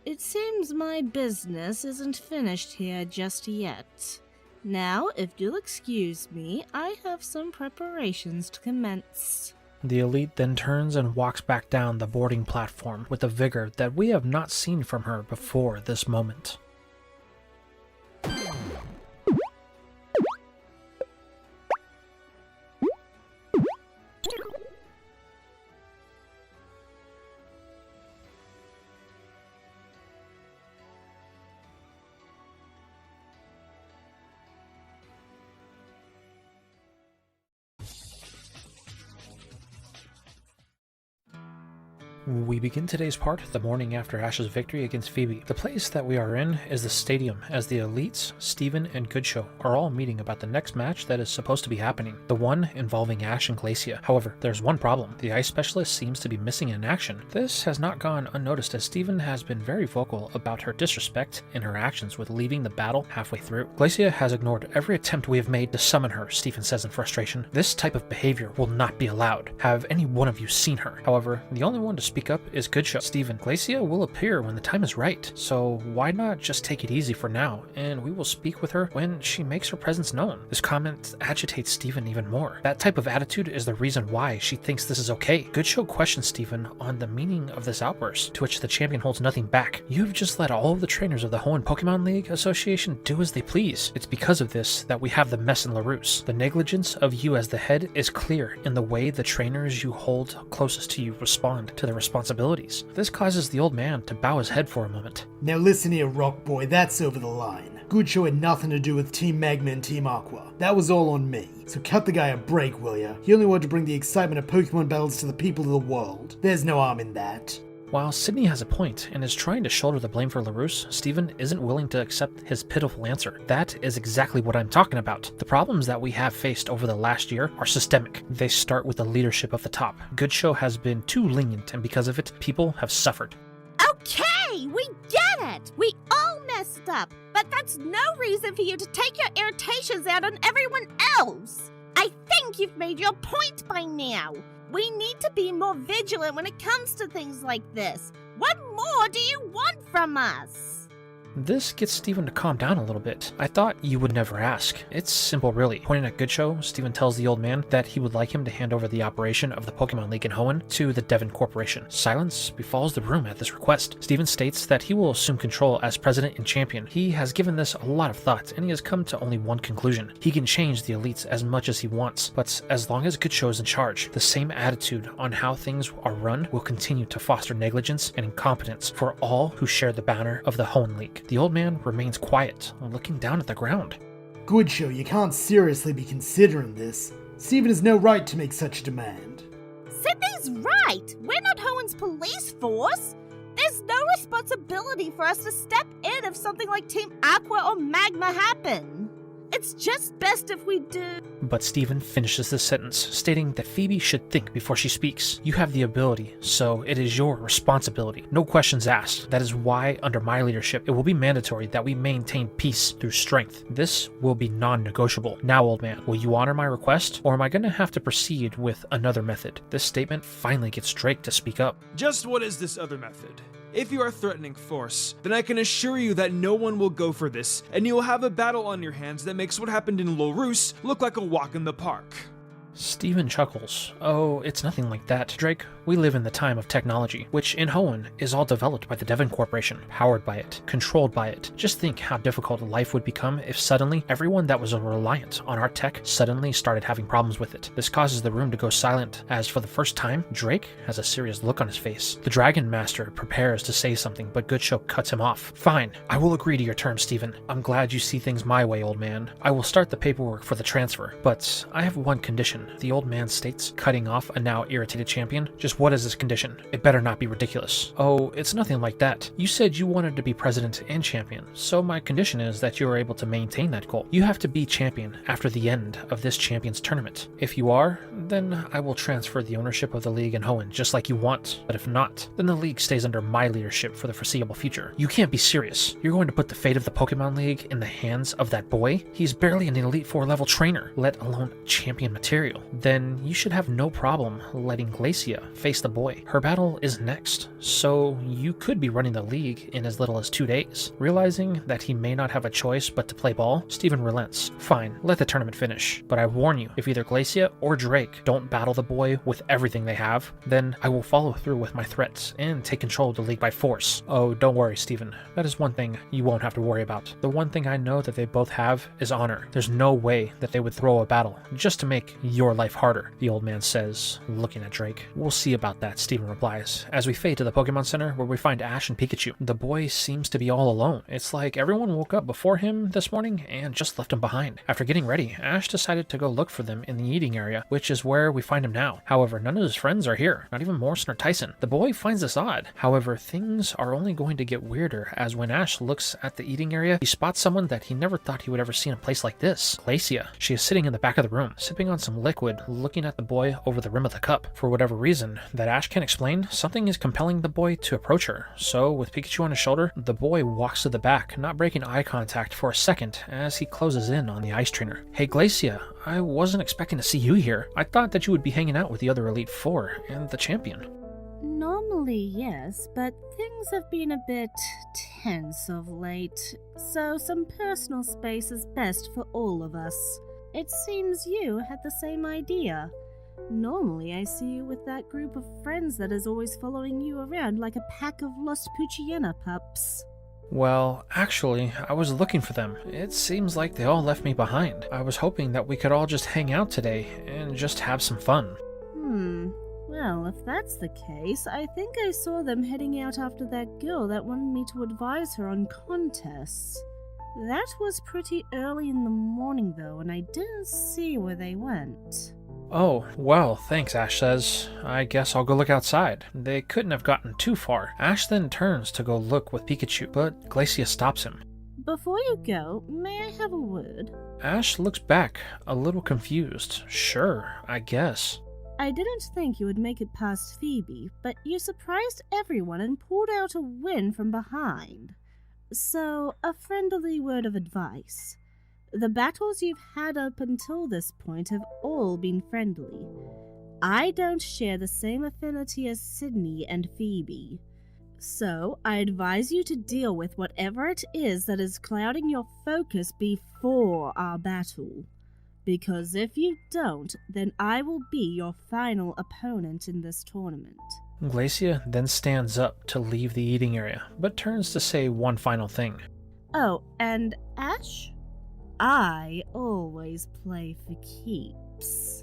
It seems my business isn't finished here just yet. Now, if you'll excuse me, I have some preparations to commence. The elite then turns and walks back down the boarding platform with a vigor that we have not seen from her before this moment. We begin today's part the morning after Ash's victory against Phoebe. The place that we are in is the stadium, as the elites, Steven and Goodshow, are all meeting about the next match that is supposed to be happening, the one involving Ash and Glacia. However, there's one problem. The ice specialist seems to be missing in action. This has not gone unnoticed, as Steven has been very vocal about her disrespect in her actions with leaving the battle halfway through. Glacia has ignored every attempt we have made to summon her, Steven says in frustration. This type of behavior will not be allowed. Have any one of you seen her? However, the only one to speak up is Goodshow. Steven, Glacia will appear when the time is right, so why not just take it easy for now, and we will speak with her when she makes her presence known. This comment agitates Steven even more. That type of attitude is the reason why she thinks this is okay. Goodshow questions Steven on the meaning of this outburst, to which the champion holds nothing back. You've just let all of the trainers of the Hoenn Pokemon League Association do as they please. It's because of this that we have the mess in LaRousse. The negligence of you as the head is clear in the way the trainers you hold closest to you respond to their responsibilities. This causes the old man to bow his head for a moment. Now listen here, Rock Boy, that's over the line. Goodshow had nothing to do with Team Magma and Team Aqua. That was all on me. So cut the guy a break, will ya? He only wanted to bring the excitement of Pokemon battles to the people of the world. There's no harm in that. While Sydney has a point and is trying to shoulder the blame for LaRousse, Steven isn't willing to accept his pitiful answer. That is exactly what I'm talking about. The problems that we have faced over the last year are systemic. They start with the leadership of the top. Goodshow has been too lenient, and because of it, people have suffered. Okay, we get it! We all messed up, but that's no reason for you to take your irritations out on everyone else! I think you've made your point by now. We need to be more vigilant when it comes to things like this. What more do you want from us? This gets Steven to calm down a little bit. I thought you would never ask. It's simple, really. Pointing at Goodshow, Steven tells the old man that he would like him to hand over the operation of the Pokemon League in Hoenn to the DIDNT Corporation. Silence befalls the room at this request. Steven states that he will assume control as president and champion. He has given this a lot of thought, and he has come to only one conclusion. He can change the elites as much as he wants, but as long as Goodshow is in charge, the same attitude on how things are run will continue to foster negligence and incompetence for all who share the banner of the Hoenn League. The old man remains quiet, looking down at the ground. Goodshow, you can't seriously be considering this. Steven has no right to make such a demand. Sydney's right! We're not Hoenn's police force! There's no responsibility for us to step in if something like Team Aqua or Magma happen. It's just best if we do. But Steven finishes this sentence, stating that Phoebe should think before she speaks. You have the ability, so it is your responsibility. No questions asked. That is why, under my leadership, it will be mandatory that we maintain peace through strength. This will be non-negotiable. Now, old man, will you honor my request, or am I going to have to proceed with another method? This statement finally gets Drake to speak up. Just what is this other method? If you are threatening force, then I can assure you that no one will go for this, and you will have a battle on your hands that makes what happened in LaRousse look like a walk in the park. Steven chuckles. Oh, it's nothing like that, Drake. We live in the time of technology, which in Hoenn is all developed by the DIDNT Corporation, powered by it, controlled by it. Just think how difficult life would become if suddenly everyone that was reliant on our tech suddenly started having problems with it. This causes the room to go silent, as for the first time, Drake has a serious look on his face. The Dragon Master prepares to say something, but Goodshow cuts him off. Fine, I will agree to your terms, Steven. I'm glad you see things my way, old man. I will start the paperwork for the transfer, but I have one condition, the old man states, cutting off a now irritated champion. Just what is this condition? It better not be ridiculous. Oh, it's nothing like that. You said you wanted to be president and champion, so my condition is that you are able to maintain that goal. You have to be champion after the end of this champions tournament. If you are, then I will transfer the ownership of the league in Hoenn, just like you want. But if not, then the league stays under my leadership for the foreseeable future. You can't be serious. You're going to put the fate of the Pokemon League in the hands of that boy? He's barely an Elite Four level trainer, let alone champion material. Then you should have no problem letting Glacia face the boy. Her battle is next, so you could be running the league in as little as 2 days. Realizing that he may not have a choice but to play ball, Steven relents. Fine, let the tournament finish, but I warn you, if either Glacia or Drake don't battle the boy with everything they have, then I will follow through with my threats and take control of the league by force. Oh, don't worry, Steven. That is one thing you won't have to worry about. The one thing I know that they both have is honor. There's no way that they would throw a battle just to make your life harder, the old man says, looking at Drake. We'll see about that, Steven replies, as we fade to the Pokemon Center where we find Ash and Pikachu. The boy seems to be all alone. It's like everyone woke up before him this morning and just left him behind. After getting ready, Ash decided to go look for them in the eating area, which is where we find him now. However, none of his friends are here, not even Morrison or Tyson. The boy finds this odd. However, things are only going to get weirder as when Ash looks at the eating area, he spots someone that he never thought he would ever see in a place like this. Glacia. She is sitting in the back of the room, sipping on some liquid, looking at the boy over the rim of the cup. For whatever reason that Ash can't explain, something is compelling the boy to approach her. So, with Pikachu on his shoulder, the boy walks to the back, not breaking eye contact for a second as he closes in on the ice trainer. Hey Glacia, I wasn't expecting to see you here. I thought that you would be hanging out with the other Elite Four and the champion. Normally, yes, but things have been a bit tense of late, so some personal space is best for all of us. It seems you had the same idea. Normally, I see you with that group of friends that is always following you around like a pack of lost Poochyena pups. Well, actually, I was looking for them. It seems like they all left me behind. I was hoping that we could all just hang out today and just have some fun. Well, if that's the case, I think I saw them heading out after that girl that wanted me to advise her on contests. That was pretty early in the morning though, and I didn't see where they went. Oh, well, thanks, Ash says. I guess I'll go look outside. They couldn't have gotten too far. Ash then turns to go look with Pikachu, but Glacia stops him. Before you go, may I have a word? Ash looks back, a little confused. Sure, I guess. I didn't think you would make it past Phoebe, but you surprised everyone and pulled out a win from behind. So, a friendly word of advice. The battles you've had up until this point have all been friendly. I don't share the same affinity as Sydney and Phoebe. So, I advise you to deal with whatever it is that is clouding your focus before our battle. Because if you don't, then I will be your final opponent in this tournament. Glacia then stands up to leave the eating area, but turns to say one final thing. Oh, and Ash? I always play for keeps.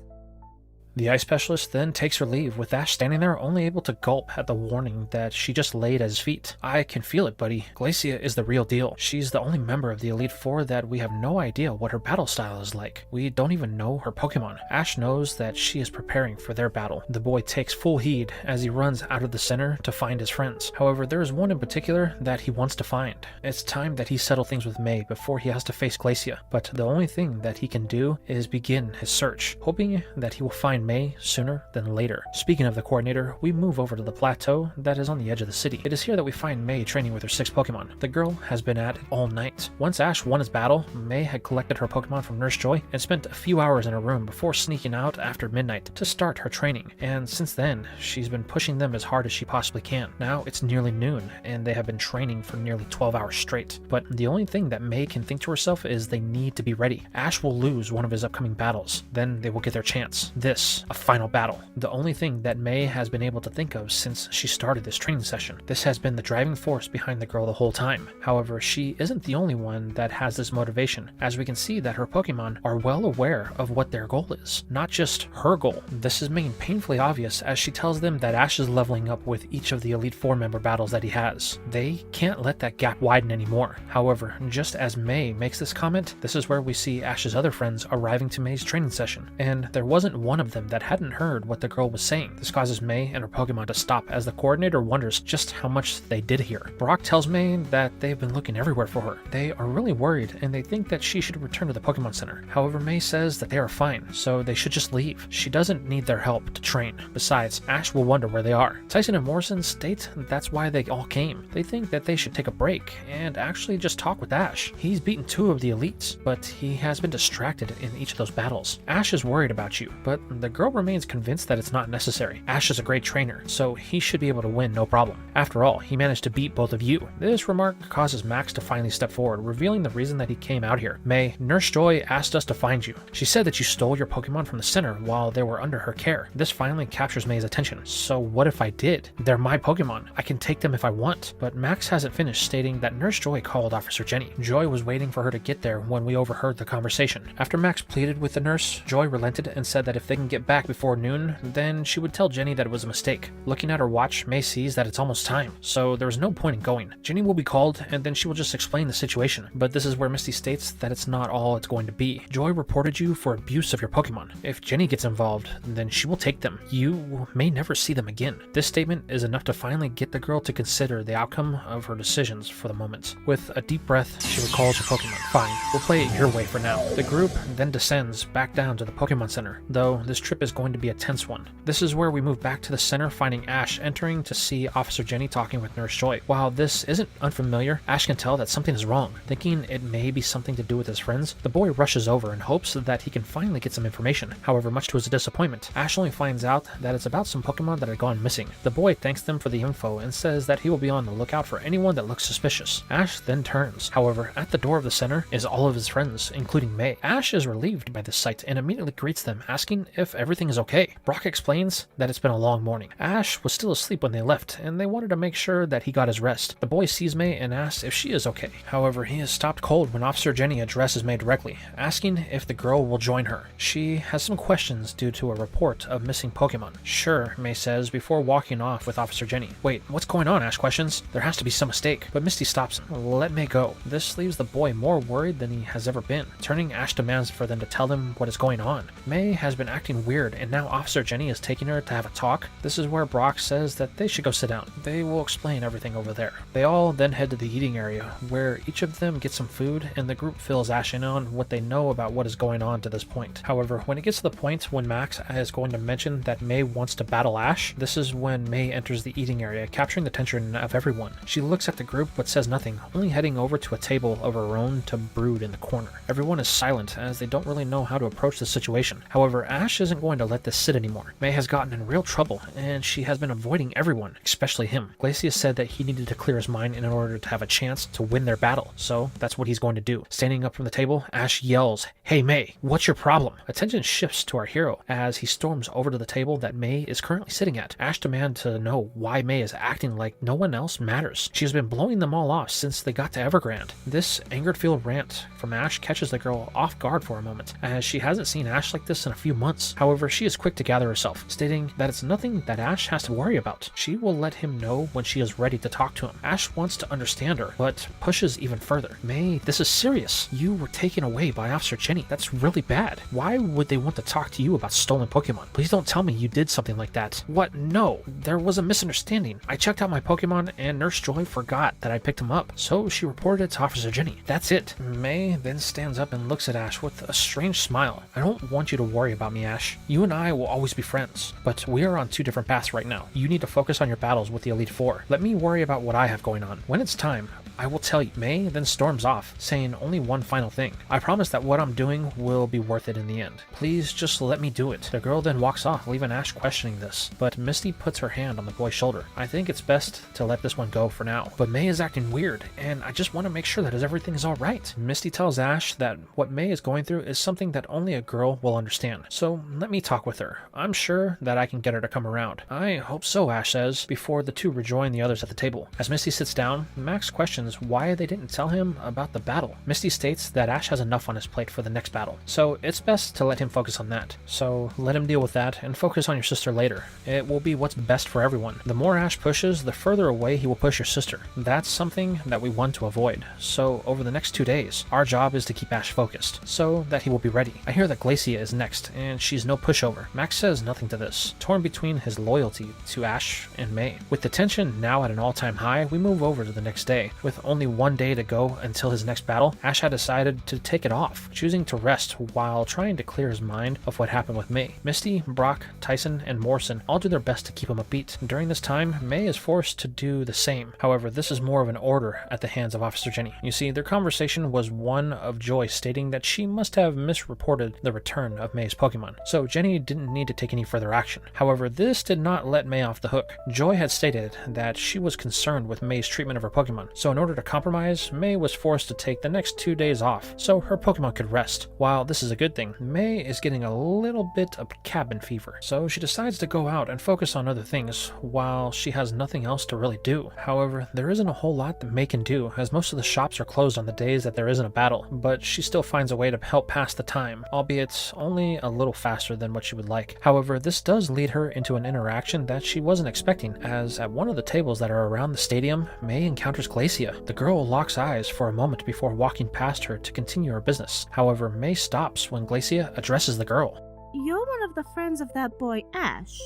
The ice specialist then takes her leave, with Ash standing there only able to gulp at the warning that she just laid at his feet. I can feel it, buddy. Glacia is the real deal. She's the only member of the Elite Four that we have no idea what her battle style is like. We don't even know her Pokemon. Ash knows that she is preparing for their battle. The boy takes full heed as he runs out of the center to find his friends. However, there is one in particular that he wants to find. It's time that he settle things with May before he has to face Glacia, but the only thing that he can do is begin his search, hoping that he will find find May sooner than later. Speaking of the coordinator, we move over to the plateau that is on the edge of the city. It is here that we find May training with her 6 Pokemon. The girl has been at it all night. Once Ash won his battle, May had collected her Pokemon from Nurse Joy and spent a few hours in her room before sneaking out after midnight to start her training. And since then, she's been pushing them as hard as she possibly can. Now it's nearly noon, and they have been training for nearly 12 hours straight. But the only thing that May can think to herself is they need to be ready. Ash will lose one of his upcoming battles. Then they will get their chance. This, a final battle. The only thing that May has been able to think of since she started this training session. This has been the driving force behind the girl the whole time. However, she isn't the only one that has this motivation, as we can see that her Pokemon are well aware of what their goal is. Not just her goal. This is made painfully obvious as she tells them that Ash is leveling up with each of the Elite Four member battles that he has. They can't let that gap widen anymore. However, just as May makes this comment, this is where we see Ash's other friends arriving to May's training session, and there wasn't one of them that hadn't heard what the girl was saying. This causes May and her Pokemon to stop as the coordinator wonders just how much they did hear. Brock tells May that they've been looking everywhere for her. They are really worried and they think that she should return to the Pokemon Center. However, May says that they are fine, so they should just leave. She doesn't need their help to train. Besides, Ash will wonder where they are. Tyson and Morrison state that's why they all came. They think that they should take a break and actually just talk with Ash. He's beaten 2 of the elites, but he has been distracted in each of those battles. Ash is worried about you, but the girl remains convinced that it's not necessary. Ash is a great trainer, so he should be able to win no problem. After all, he managed to beat both of you. This remark causes Max to finally step forward, revealing the reason that he came out here. May, Nurse Joy asked us to find you. She said that you stole your Pokemon from the center while they were under her care. This finally captures May's attention. So what if I did? They're my Pokemon. I can take them if I want. But Max hasn't finished, stating that Nurse Joy called Officer Jenny. Joy was waiting for her to get there when we overheard the conversation. After Max pleaded with the nurse, Joy relented and said that if they can get back before noon, then she would tell Jenny that it was a mistake. Looking at her watch, May sees that it's almost time, so there is no point in going. Jenny will be called, and then she will just explain the situation. But this is where Misty states that it's not all it's going to be. Joy reported you for abuse of your Pokemon. If Jenny gets involved, then she will take them. You may never see them again. This statement is enough to finally get the girl to consider the outcome of her decisions for the moment. With a deep breath, she recalls her Pokemon. Fine, we'll play it your way for now. The group then descends back down to the Pokemon Center, though this trip is going to be a tense one. This is where we move back to the center, finding Ash entering to see Officer Jenny talking with Nurse Joy. While this isn't unfamiliar, Ash can tell that something is wrong. Thinking it may be something to do with his friends, the boy rushes over in hopes that he can finally get some information. However, much to his disappointment, Ash only finds out that it's about some Pokemon that had gone missing. The boy thanks them for the info and says that he will be on the lookout for anyone that looks suspicious. Ash then turns. However, at the door of the center is all of his friends, including May. Ash is relieved by this sight and immediately greets them, asking if everything is okay. Brock explains that it's been a long morning. Ash was still asleep when they left, and they wanted to make sure that he got his rest. The boy sees May and asks if she is okay. However, he is stopped cold when Officer Jenny addresses May directly, asking if the girl will join her. She has some questions due to a report of missing Pokemon. Sure, May says before walking off with Officer Jenny. Wait, what's going on? Ash questions. There has to be some mistake, but Misty stops him. Let May go. This leaves the boy more worried than he has ever been. Turning, Ash demands for them to tell him what is going on. May has been acting weird, and now Officer Jenny is taking her to have a talk. This is where Brock says that they should go sit down. They will explain everything over there. They all then head to the eating area, where each of them gets some food, and the group fills Ash in on what they know about what is going on to this point. However, when it gets to the point when Max is going to mention that May wants to battle Ash, this is when May enters the eating area, capturing the attention of everyone. She looks at the group but says nothing, only heading over to a table of her own to brood in the corner. Everyone is silent as they don't really know how to approach the situation. However, Ash isn't going to let this sit anymore. May has gotten in real trouble, and she has been avoiding everyone, especially him. Glacius said that he needed to clear his mind in order to have a chance to win their battle, so that's what he's going to do. Standing up from the table, Ash yells, "Hey May, what's your problem?" Attention shifts to our hero as he storms over to the table that May is currently sitting at. Ash demands to know why May is acting like no one else matters. She has been blowing them all off since they got to Evergrande. This angered-filled rant from Ash catches the girl off guard for a moment, as she hasn't seen Ash like this in a few months. However, she is quick to gather herself, stating that it's nothing that Ash has to worry about. She will let him know when she is ready to talk to him. Ash wants to understand her, but pushes even further. May, this is serious. You were taken away by Officer Jenny. That's really bad. Why would they want to talk to you about stolen Pokemon? Please don't tell me you did something like that. What? No, there was a misunderstanding. I checked out my Pokemon and Nurse Joy forgot that I picked him up, so she reported it to Officer Jenny. That's it. May then stands up and looks at Ash with a strange smile. I don't want you to worry about me, Ash. Ash, you and I will always be friends, but we are on two different paths right now. You need to focus on your battles with the Elite Four. Let me worry about what I have going on. When it's time, I will tell you. May then storms off, saying only one final thing. I promise that what I'm doing will be worth it in the end. Please just let me do it. The girl then walks off, leaving Ash questioning this, but Misty puts her hand on the boy's shoulder. I think it's best to let this one go for now, but May is acting weird, and I just want to make sure that everything is alright. Misty tells Ash that what May is going through is something that only a girl will understand, so let me talk with her. I'm sure that I can get her to come around. I hope so, Ash says, before the two rejoin the others at the table. As Misty sits down, Max questions why they didn't tell him about the battle. Misty states that Ash has enough on his plate for the next battle, so it's best to let him focus on that. So let him deal with that and focus on your sister later. It will be what's best for everyone. The more Ash pushes, the further away he will push your sister. That's something that we want to avoid. So over the next 2 days, our job is to keep Ash focused, so that he will be ready. I hear that Glacia is next, and she's no pushover. Max says nothing to this, torn between his loyalty to Ash and May. With the tension now at an all-time high, we move over to the next day. With only 1 day to go until his next battle, Ash had decided to take it off, choosing to rest while trying to clear his mind of what happened with May. Misty, Brock, Tyson, and Morrison all do their best to keep him upbeat. During this time, May is forced to do the same. However, this is more of an order at the hands of Officer Jenny. You see, their conversation was one of Joy stating that she must have misreported the return of May's Pokemon, so Jenny didn't need to take any further action. However, this did not let May off the hook. Joy had stated that she was concerned with May's treatment of her Pokemon, so in order to compromise, May was forced to take the next 2 days off so her Pokemon could rest. While this is a good thing, May is getting a little bit of cabin fever, so she decides to go out and focus on other things while she has nothing else to really do. However, there isn't a whole lot that May can do, as most of the shops are closed on the days that there isn't a battle, but she still finds a way to help pass the time, albeit only a little faster than what she would like. However, this does lead her into an interaction that she wasn't expecting, as at one of the tables that are around the stadium, May encounters Glacia. The girl locks eyes for a moment before walking past her to continue her business. However, May stops when Glacia addresses the girl. You're one of the friends of that boy Ash.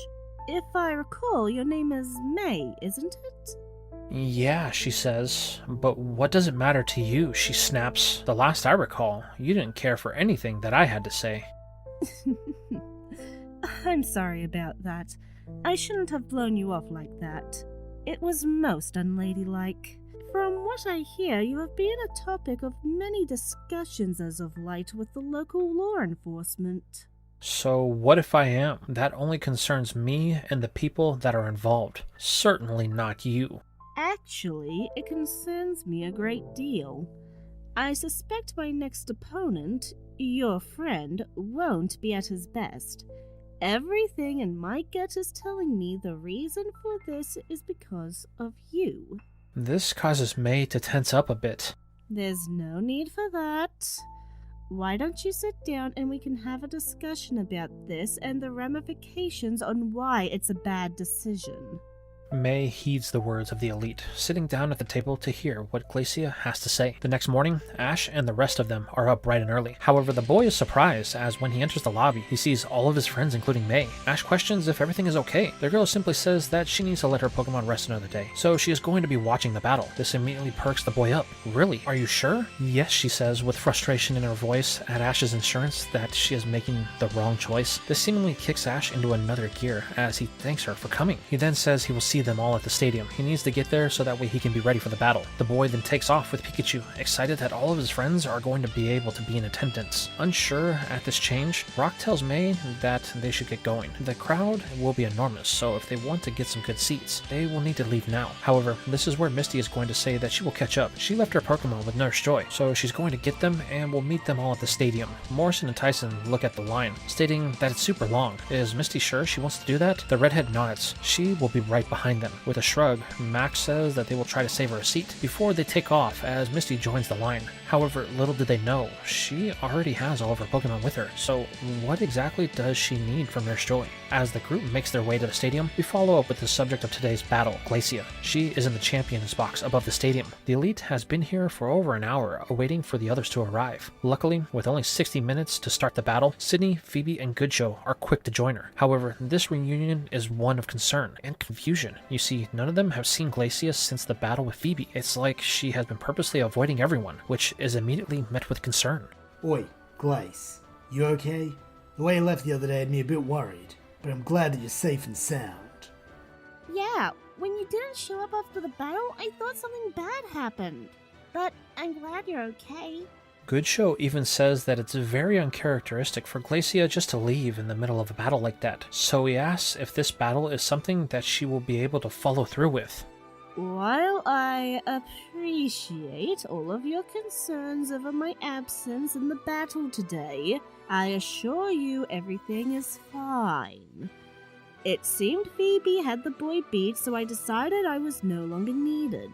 If I recall, your name is May, isn't it? Yeah, she says, but what does it matter to you? She snaps. The last I recall, you didn't care for anything that I had to say. I'm sorry about that. I shouldn't have blown you off like that. It was most unladylike. From what I hear, you have been a topic of many discussions as of late with the local law enforcement. So what if I am? That only concerns me and the people that are involved. Certainly not you. Actually, it concerns me a great deal. I suspect my next opponent, your friend, won't be at his best. Everything in my gut is telling me the reason for this is because of you. This causes May to tense up a bit. There's no need for that. Why don't you sit down and we can have a discussion about this and the ramifications on why it's a bad decision. May heeds the words of the elite, sitting down at the table to hear what Glacia has to say. The next morning, Ash and the rest of them are up bright and early. However, the boy is surprised as when he enters the lobby, he sees all of his friends including May. Ash questions if everything is okay. The girl simply says that she needs to let her Pokemon rest another day, so she is going to be watching the battle. This immediately perks the boy up. Really? Are you sure? Yes, she says with frustration in her voice at Ash's assurance that she is making the wrong choice. This seemingly kicks Ash into another gear as he thanks her for coming. He then says he will see them all at the stadium. He needs to get there so that way he can be ready for the battle. The boy then takes off with Pikachu, excited that all of his friends are going to be able to be in attendance. Unsure at this change, Brock tells May that they should get going. The crowd will be enormous, so if they want to get some good seats, they will need to leave now. However, this is where Misty is going to say that she will catch up. She left her Pokemon with Nurse Joy, so she's going to get them and will meet them all at the stadium. Morrison and Tyson look at the line, stating that it's super long. Is Misty sure she wants to do that? The redhead nods. She will be right behind them. With a shrug, Max says that they will try to save her a seat before they take off as Misty joins the line. However, little did they know, she already has all of her Pokemon with her, so what exactly does she need from Nurse Joy? As the group makes their way to the stadium, we follow up with the subject of today's battle, Glacia. She is in the champions box above the stadium. The elite has been here for over an hour, awaiting for the others to arrive. Luckily, with only 60 minutes to start the battle, Sydney, Phoebe, and Goodshow are quick to join her. However, this reunion is one of concern and confusion. You see, none of them have seen Glacia since the battle with Phoebe. It's like she has been purposely avoiding everyone, which is immediately met with concern. Oi, Glace, you okay? The way you left the other day had me a bit worried, but I'm glad that you're safe and sound. Yeah, when you didn't show up after the battle, I thought something bad happened. But I'm glad you're okay. Good Show even says that it's very uncharacteristic for Glacia just to leave in the middle of a battle like that, so he asks if this battle is something that she will be able to follow through with. While I appreciate all of your concerns over my absence in the battle today, I assure you everything is fine. It seemed Phoebe had the boy beat, so I decided I was no longer needed.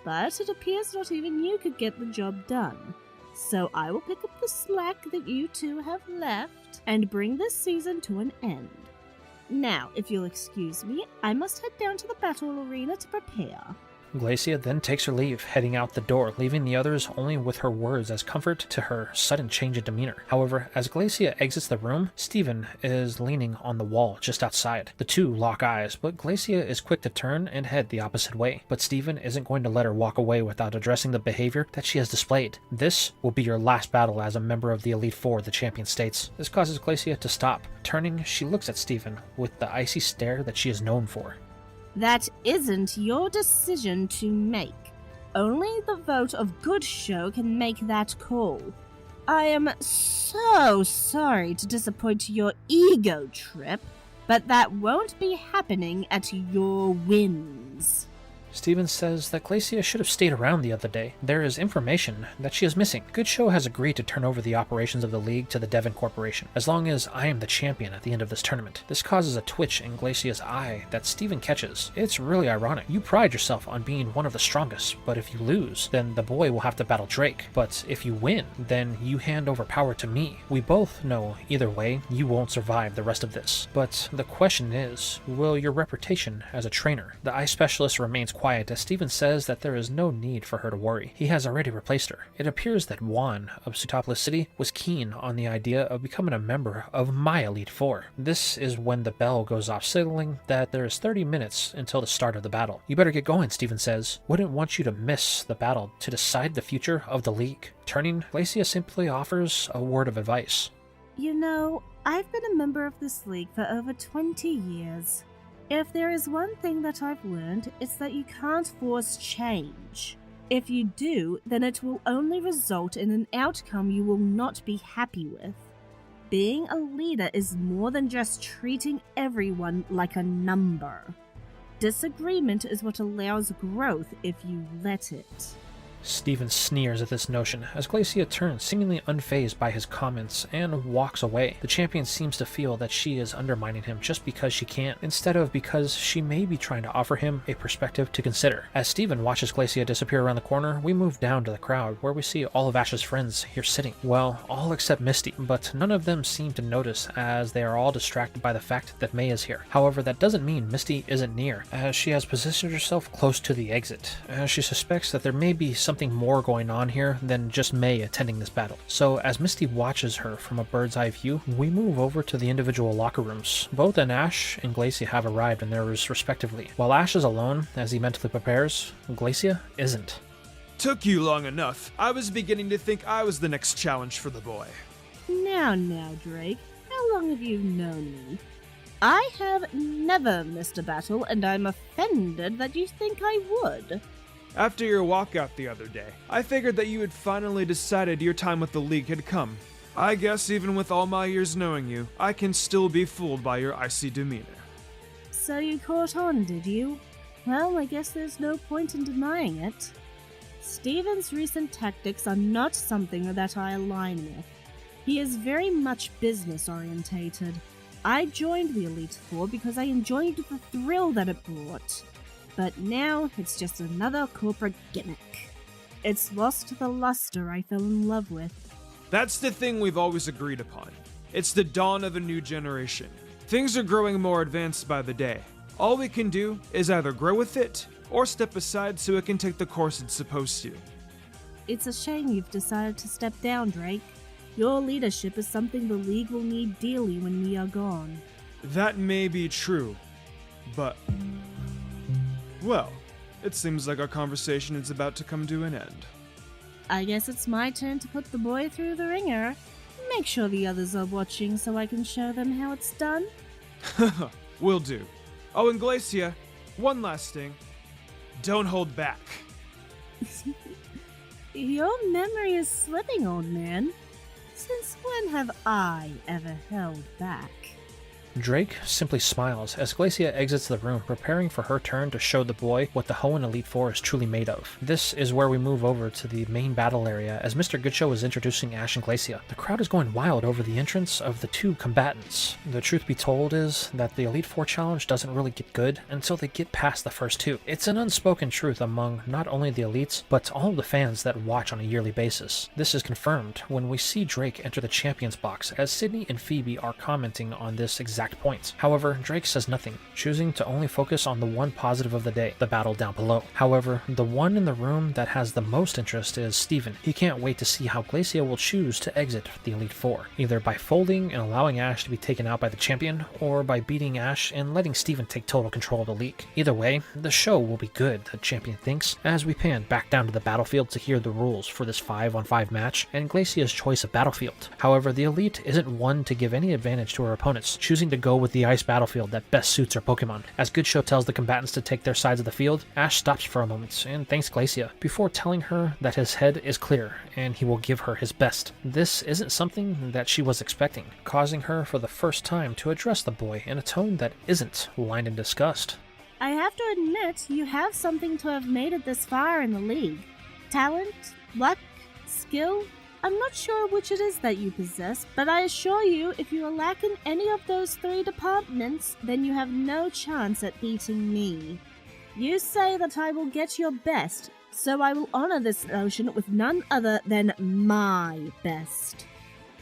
But it appears not even you could get the job done. So I will pick up the slack that you two have left and bring this season to an end. Now, if you'll excuse me, I must head down to the battle arena to prepare. Glacia then takes her leave, heading out the door, leaving the others only with her words as comfort to her sudden change in demeanor. However, as Glacia exits the room, Steven is leaning on the wall just outside. The two lock eyes, but Glacia is quick to turn and head the opposite way. But Steven isn't going to let her walk away without addressing the behavior that she has displayed. This will be your last battle as a member of the Elite Four, the champion states. This causes Glacia to stop. Turning, she looks at Steven with the icy stare that she is known for. That isn't your decision to make. Only the vote of Good Show can make that call. I am so sorry to disappoint your ego trip, but that won't be happening at your whims. Steven says that Glacia should have stayed around the other day. There is information that she is missing. Good Show has agreed to turn over the operations of the league to the DIDNT Corporation, as long as I am the champion at the end of this tournament. This causes a twitch in Glacia's eye that Steven catches. It's really ironic. You pride yourself on being one of the strongest, but if you lose, then the boy will have to battle Drake. But if you win, then you hand over power to me. We both know either way, you won't survive the rest of this. But the question is, will your reputation as a trainer? The eye specialist remains quiet as Steven says that there is no need for her to worry. He has already replaced her. It appears that Hoenn of Sutopolis City was keen on the idea of becoming a member of my Elite Four. This is when the bell goes off, signaling that there is 30 minutes until the start of the battle. You better get going, Steven says. Wouldn't want you to miss the battle to decide the future of the league. Turning, Glacia simply offers a word of advice. You know, I've been a member of this league for over 20 years. If there is one thing that I've learned, it's that you can't force change. If you do, then it will only result in an outcome you will not be happy with. Being a leader is more than just treating everyone like a number. Disagreement is what allows growth if you let it. Steven sneers at this notion as Glacia turns, seemingly unfazed by his comments, and walks away. The champion seems to feel that she is undermining him just because she can, instead of because she may be trying to offer him a perspective to consider. As Steven watches Glacia disappear around the corner, we move down to the crowd, where we see all of Ash's friends here sitting. Well, all except Misty, but none of them seem to notice as they are all distracted by the fact that May is here. However, that doesn't mean Misty isn't near, as she has positioned herself close to the exit, as she suspects that there may be something more going on here than just May attending this battle. So as Misty watches her from a bird's eye view, we move over to the individual locker rooms. Both Ash and Glacia have arrived in theirs respectively. While Ash is alone as he mentally prepares, Glacia isn't. Took you long enough. I was beginning to think I was the next challenge for the boy. Now, Drake, how long have you known me? I have never missed a battle, and I'm offended that you think I would. After your walkout the other day, I figured that you had finally decided your time with the League had come. I guess even with all my years knowing you, I can still be fooled by your icy demeanor. So you caught on, did you? Well, I guess there's no point in denying it. Steven's recent tactics are not something that I align with. He is very much business-orientated. I joined the Elite Four because I enjoyed the thrill that it brought. But now it's just another corporate gimmick. It's lost the luster I fell in love with. That's the thing we've always agreed upon. It's the dawn of a new generation. Things are growing more advanced by the day. All we can do is either grow with it, or step aside so it can take the course it's supposed to. It's a shame you've decided to step down, Drake. Your leadership is something the League will need dearly when we are gone. That may be true, but... well, it seems like our conversation is about to come to an end. I guess it's my turn to put the boy through the ringer. Make sure the others are watching so I can show them how it's done. Will do. Oh, and Glacia, one last thing. Don't hold back. Your memory is slipping, old man. Since when have I ever held back? Drake simply smiles as Glacia exits the room, preparing for her turn to show the boy what the Hoenn Elite Four is truly made of. This is where we move over to the main battle area as Mr. Goodshow is introducing Ash and Glacia. The crowd is going wild over the entrance of the two combatants. The truth be told is that the Elite Four challenge doesn't really get good until they get past the first two. It's an unspoken truth among not only the elites, but all of the fans that watch on a yearly basis. This is confirmed when we see Drake enter the champions box as Sydney and Phoebe are commenting on this exact points. However, Drake says nothing, choosing to only focus on the one positive of the day, the battle down below. However, the one in the room that has the most interest is Steven. He can't wait to see how Glacia will choose to exit the Elite Four, either by folding and allowing Ash to be taken out by the champion, or by beating Ash and letting Steven take total control of the league. Either way, the show will be good, the champion thinks, as we pan back down to the battlefield to hear the rules for this 5-on-5 match and Glacia's choice of battlefield. However, the Elite isn't one to give any advantage to her opponents, choosing to go with the ice battlefield that best suits her Pokemon. As Goodshow tells the combatants to take their sides of the field, Ash stops for a moment and thanks Glacia, before telling her that his head is clear and he will give her his best. This isn't something that she was expecting, causing her for the first time to address the boy in a tone that isn't lined in disgust. I have to admit, you have something to have made it this far in the league. Talent, luck, skill. I'm not sure which it is that you possess, but I assure you, if you are lacking any of those three departments, then you have no chance at beating me. You say that I will get your best, so I will honor this notion with none other than my best.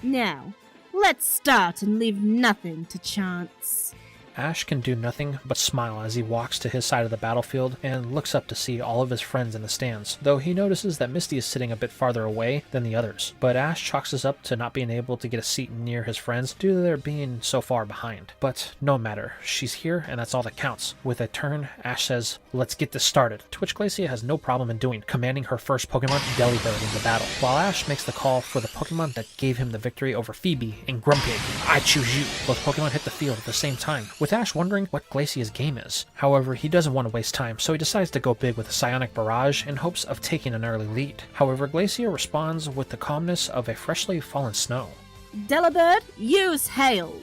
Now, let's start and leave nothing to chance. Ash can do nothing but smile as he walks to his side of the battlefield and looks up to see all of his friends in the stands, though he notices that Misty is sitting a bit farther away than the others. But Ash chalks this up to not being able to get a seat near his friends due to their being so far behind. But no matter, she's here and that's all that counts. With a turn, Ash says, "Let's get this started," to which Glacia has no problem in doing, commanding her first Pokemon, Delibird, in the battle, while Ash makes the call for the Pokemon that gave him the victory over Phoebe and Grumpig. "I choose you." Both Pokemon hit the field at the same time, with Ash wondering what Glacia's game is. However, he doesn't want to waste time, so he decides to go big with a Psionic Barrage in hopes of taking an early lead. However, Glacia responds with the calmness of a freshly fallen snow. Delibird, use Hail!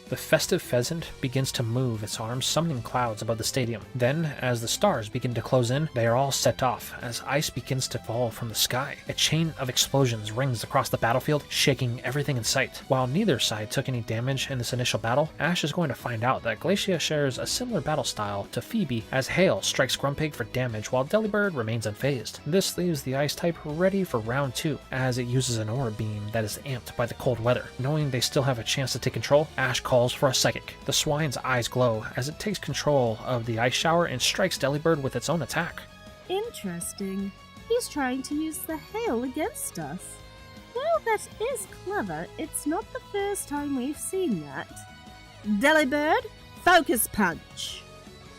The festive pheasant begins to move its arms, summoning clouds above the stadium. Then, as the stars begin to close in, they are all set off as ice begins to fall from the sky. A chain of explosions rings across the battlefield, shaking everything in sight. While neither side took any damage in this initial battle, Ash is going to find out that Glacia shares a similar battle style to Phoebe as Hail strikes Grumpig for damage while Delibird remains unfazed. This leaves the ice type ready for round 2 as it uses an aura beam that is amped by the cold weather. Knowing they still have a chance to take control, Ash calls for a psychic. The swine's eyes glow as it takes control of the ice shower and strikes Delibird with its own attack. Interesting. He's trying to use the hail against us. Well, that is clever. It's not the first time we've seen that. Delibird, Focus Punch!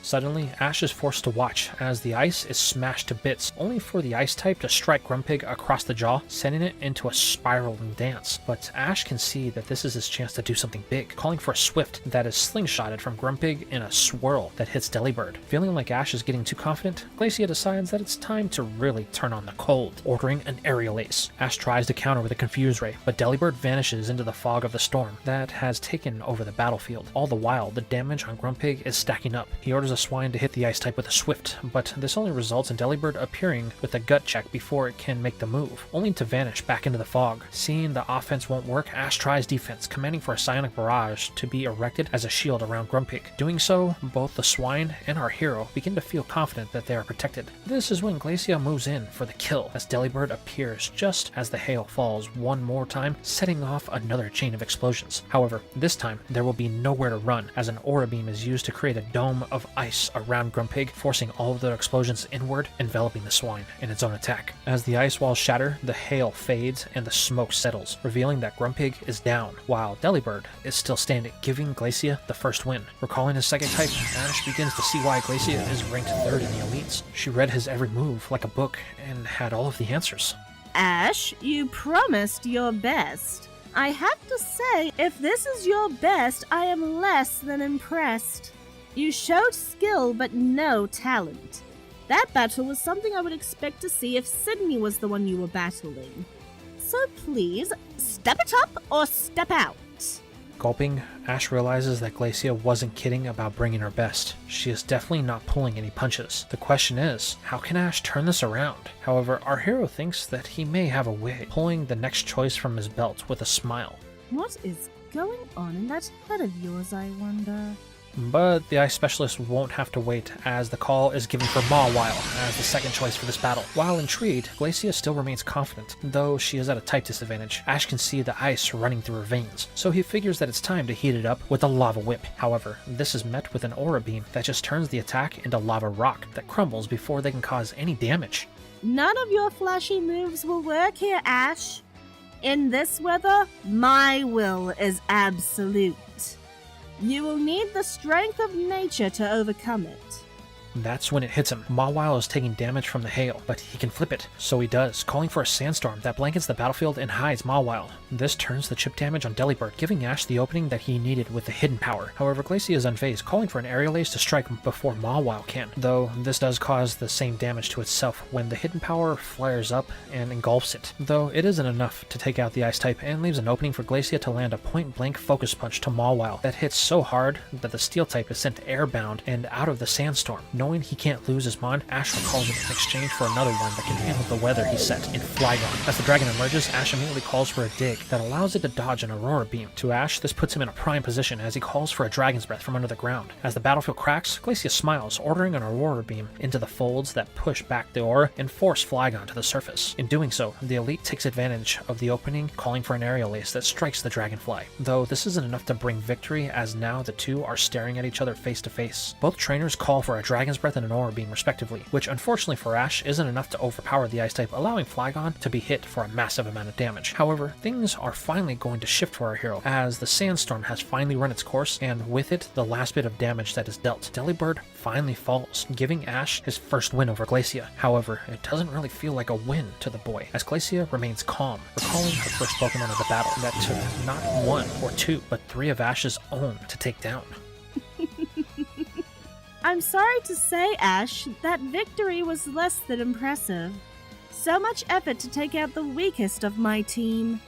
Suddenly, Ash is forced to watch as the ice is smashed to bits, only for the ice type to strike Grumpig across the jaw, sending it into a spiraling dance. But Ash can see that this is his chance to do something big, calling for a Swift that is slingshotted from Grumpig in a swirl that hits Delibird. Feeling like Ash is getting too confident, Glacia decides that it's time to really turn on the cold, ordering an Aerial Ace. Ash tries to counter with a Confuse Ray, but Delibird vanishes into the fog of the storm that has taken over the battlefield. All the while, the damage on Grumpig is stacking up. He orders a Swine to hit the ice type with a Swift, but this only results in Delibird appearing with a gut check before it can make the move, only to vanish back into the fog. Seeing the offense won't work, Ash tries defense, commanding for a Psionic Barrage to be erected as a shield around Grumpig. Doing so, both the Swine and our hero begin to feel confident that they are protected. This is when Glacia moves in for the kill, as Delibird appears just as the hail falls one more time, setting off another chain of explosions. However, this time, there will be nowhere to run, as an Aura Beam is used to create a dome of ice around Grumpig, forcing all of the explosions inward, enveloping the swine in its own attack. As the ice walls shatter, the hail fades and the smoke settles, revealing that Grumpig is down, while Delibird is still standing, giving Glacia the first win. Recalling his second type, Ash begins to see why Glacia is ranked 3rd in the elites. She read his every move like a book and had all of the answers. Ash, you promised your best. I have to say, if this is your best, I am less than impressed. You showed skill, but no talent. That battle was something I would expect to see if Sydney was the one you were battling. So please, step it up or step out. Gulping, Ash realizes that Glacia wasn't kidding about bringing her best. She is definitely not pulling any punches. The question is, how can Ash turn this around? However, our hero thinks that he may have a way, pulling the next choice from his belt with a smile. What is going on in that head of yours, I wonder? But the ice specialist won't have to wait, as the call is given for Mawile as the second choice for this battle. While intrigued, Glacia still remains confident, though she is at a type disadvantage. Ash can see the ice running through her veins, so he figures that it's time to heat it up with a lava whip. However, this is met with an aura beam that just turns the attack into lava rock that crumbles before they can cause any damage. None of your flashy moves will work here, Ash. In this weather, my will is absolute. You will need the strength of nature to overcome it. That's when it hits him. Mawile is taking damage from the hail, but he can flip it. So he does, calling for a sandstorm that blankets the battlefield and hides Mawile. This turns the chip damage on Delibird, giving Ash the opening that he needed with the hidden power. However, Glacia is unfazed, calling for an aerial ace to strike before Mawile can, though this does cause the same damage to itself when the hidden power flares up and engulfs it. Though it isn't enough to take out the ice type and leaves an opening for Glacia to land a point-blank focus punch to Mawile that hits so hard that the steel type is sent airbound and out of the sandstorm. Knowing he can't lose his mod, Ash recalls it in exchange for another one that can handle the weather he set in Flygon. As the dragon emerges, Ash immediately calls for a dig that allows it to dodge an Aurora Beam. To Ash, this puts him in a prime position as he calls for a Dragon's Breath from under the ground. As the battlefield cracks, Glacia smiles, ordering an Aurora Beam into the folds that push back the aura and force Flygon to the surface. In doing so, the elite takes advantage of the opening, calling for an aerial ace that strikes the dragonfly. Though this isn't enough to bring victory, as now the two are staring at each other face to face. Both trainers call for a Dragon's Breath and an Aura Beam respectively, which unfortunately for Ash isn't enough to overpower the ice type, allowing Flygon to be hit for a massive amount of damage. However, things are finally going to shift for our hero, as the sandstorm has finally run its course, and with it, the last bit of damage that is dealt. Delibird finally falls, giving Ash his first win over Glacia. However, it doesn't really feel like a win to the boy, as Glacia remains calm, recalling her first Pokemon of the battle that took not one or two, but three of Ash's own to take down. I'm sorry to say, Ash, that victory was less than impressive. So much effort to take out the weakest of my team.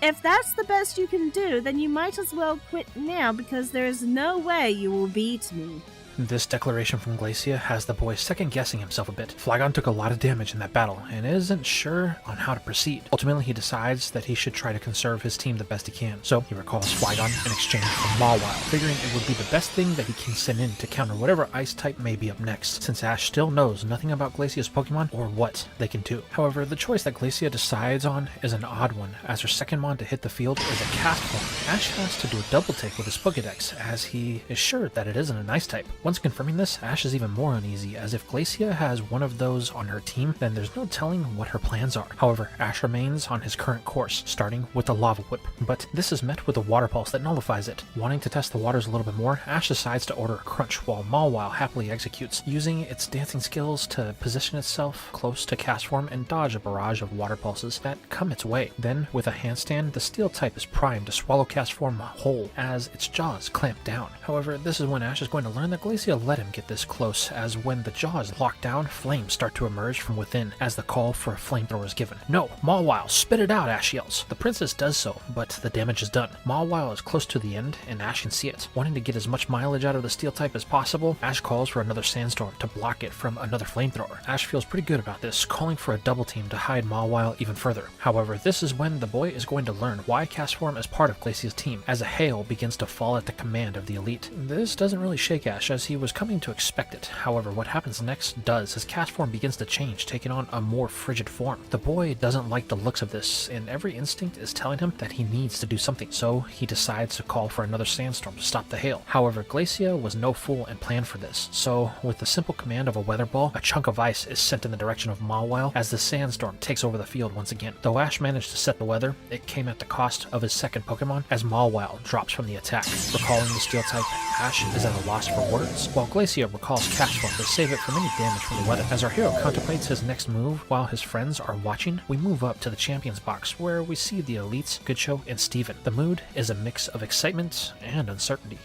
If that's the best you can do, then you might as well quit now, because there is no way you will beat me. This declaration from Glacia has the boy second-guessing himself a bit. Flygon took a lot of damage in that battle, and isn't sure on how to proceed. Ultimately, he decides that he should try to conserve his team the best he can, so he recalls Flygon in exchange for Mawile, figuring it would be the best thing that he can send in to counter whatever ice type may be up next, since Ash still knows nothing about Glacia's Pokemon or what they can do. However, the choice that Glacia decides on is an odd one, as her second mon to hit the field is a cast form. Ash has to do a double take with his Pokedex, as he is sure that it isn't an ice type. Once confirming this, Ash is even more uneasy, as if Glacia has one of those on her team, then there's no telling what her plans are. However, Ash remains on his current course, starting with the Lava Whip, but this is met with a Water Pulse that nullifies it. Wanting to test the waters a little bit more, Ash decides to order a Crunch, while Mawile happily executes, using its dancing skills to position itself close to Cast Form and dodge a barrage of Water Pulses that come its way. Then, with a handstand, the Steel type is primed to swallow Cast Form whole, as its jaws clamp down. However, this is when Ash is going to learn that Glacia let him get this close, as when the jaw is locked down, flames start to emerge from within as the call for a flamethrower is given. "No, Mawile, spit it out," Ash yells. The princess does so, but the damage is done. Mawile is close to the end, and Ash can see it. Wanting to get as much mileage out of the Steel type as possible, Ash calls for another sandstorm to block it from another flamethrower. Ash feels pretty good about this, calling for a double team to hide Mawile even further. However, this is when the boy is going to learn why Cast Form is part of Glacia's team, as a hail begins to fall at the command of the elite. This doesn't really shake Ash, as he was coming to expect it. However, what happens next does, as Cast Form begins to change, taking on a more frigid form. The boy doesn't like the looks of this, and every instinct is telling him that he needs to do something, so he decides to call for another sandstorm to stop the hail. However, Glacia was no fool and planned for this, so with the simple command of a weather ball, a chunk of ice is sent in the direction of Mawile as the sandstorm takes over the field once again. Though Ash managed to set the weather, it came at the cost of his second Pokemon, as Mawile drops from the attack. Recalling the Steel type, Ash is at a loss for words, potions, while Glacia recalls cash flow to save it from any damage from the weather. As our hero contemplates his next move while his friends are watching, we move up to the champions box where we see the elites, Goodshow, and Steven. The mood is a mix of excitement and uncertainty.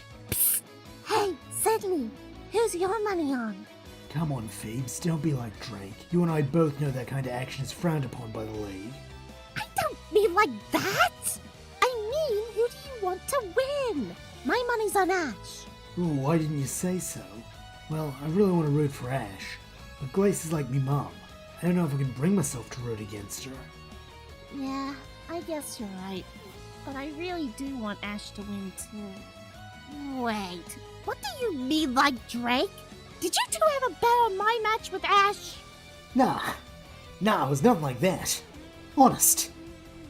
Hey, Sydney, who's your money on? Come on, Phoebes, don't be like Drake. You and I both know that kind of action is frowned upon by the League. I don't mean like that! I mean, who do you want to win? My money's on Ash. Ooh, why didn't you say so? Well, I really want to root for Ash, but Glace is like me mom. I don't know if I can bring myself to root against her. Yeah, I guess you're right. But I really do want Ash to win too. Wait, what do you mean like Drake? Did you two have a bet on my match with Ash? Nah, it was nothing like that. Honest.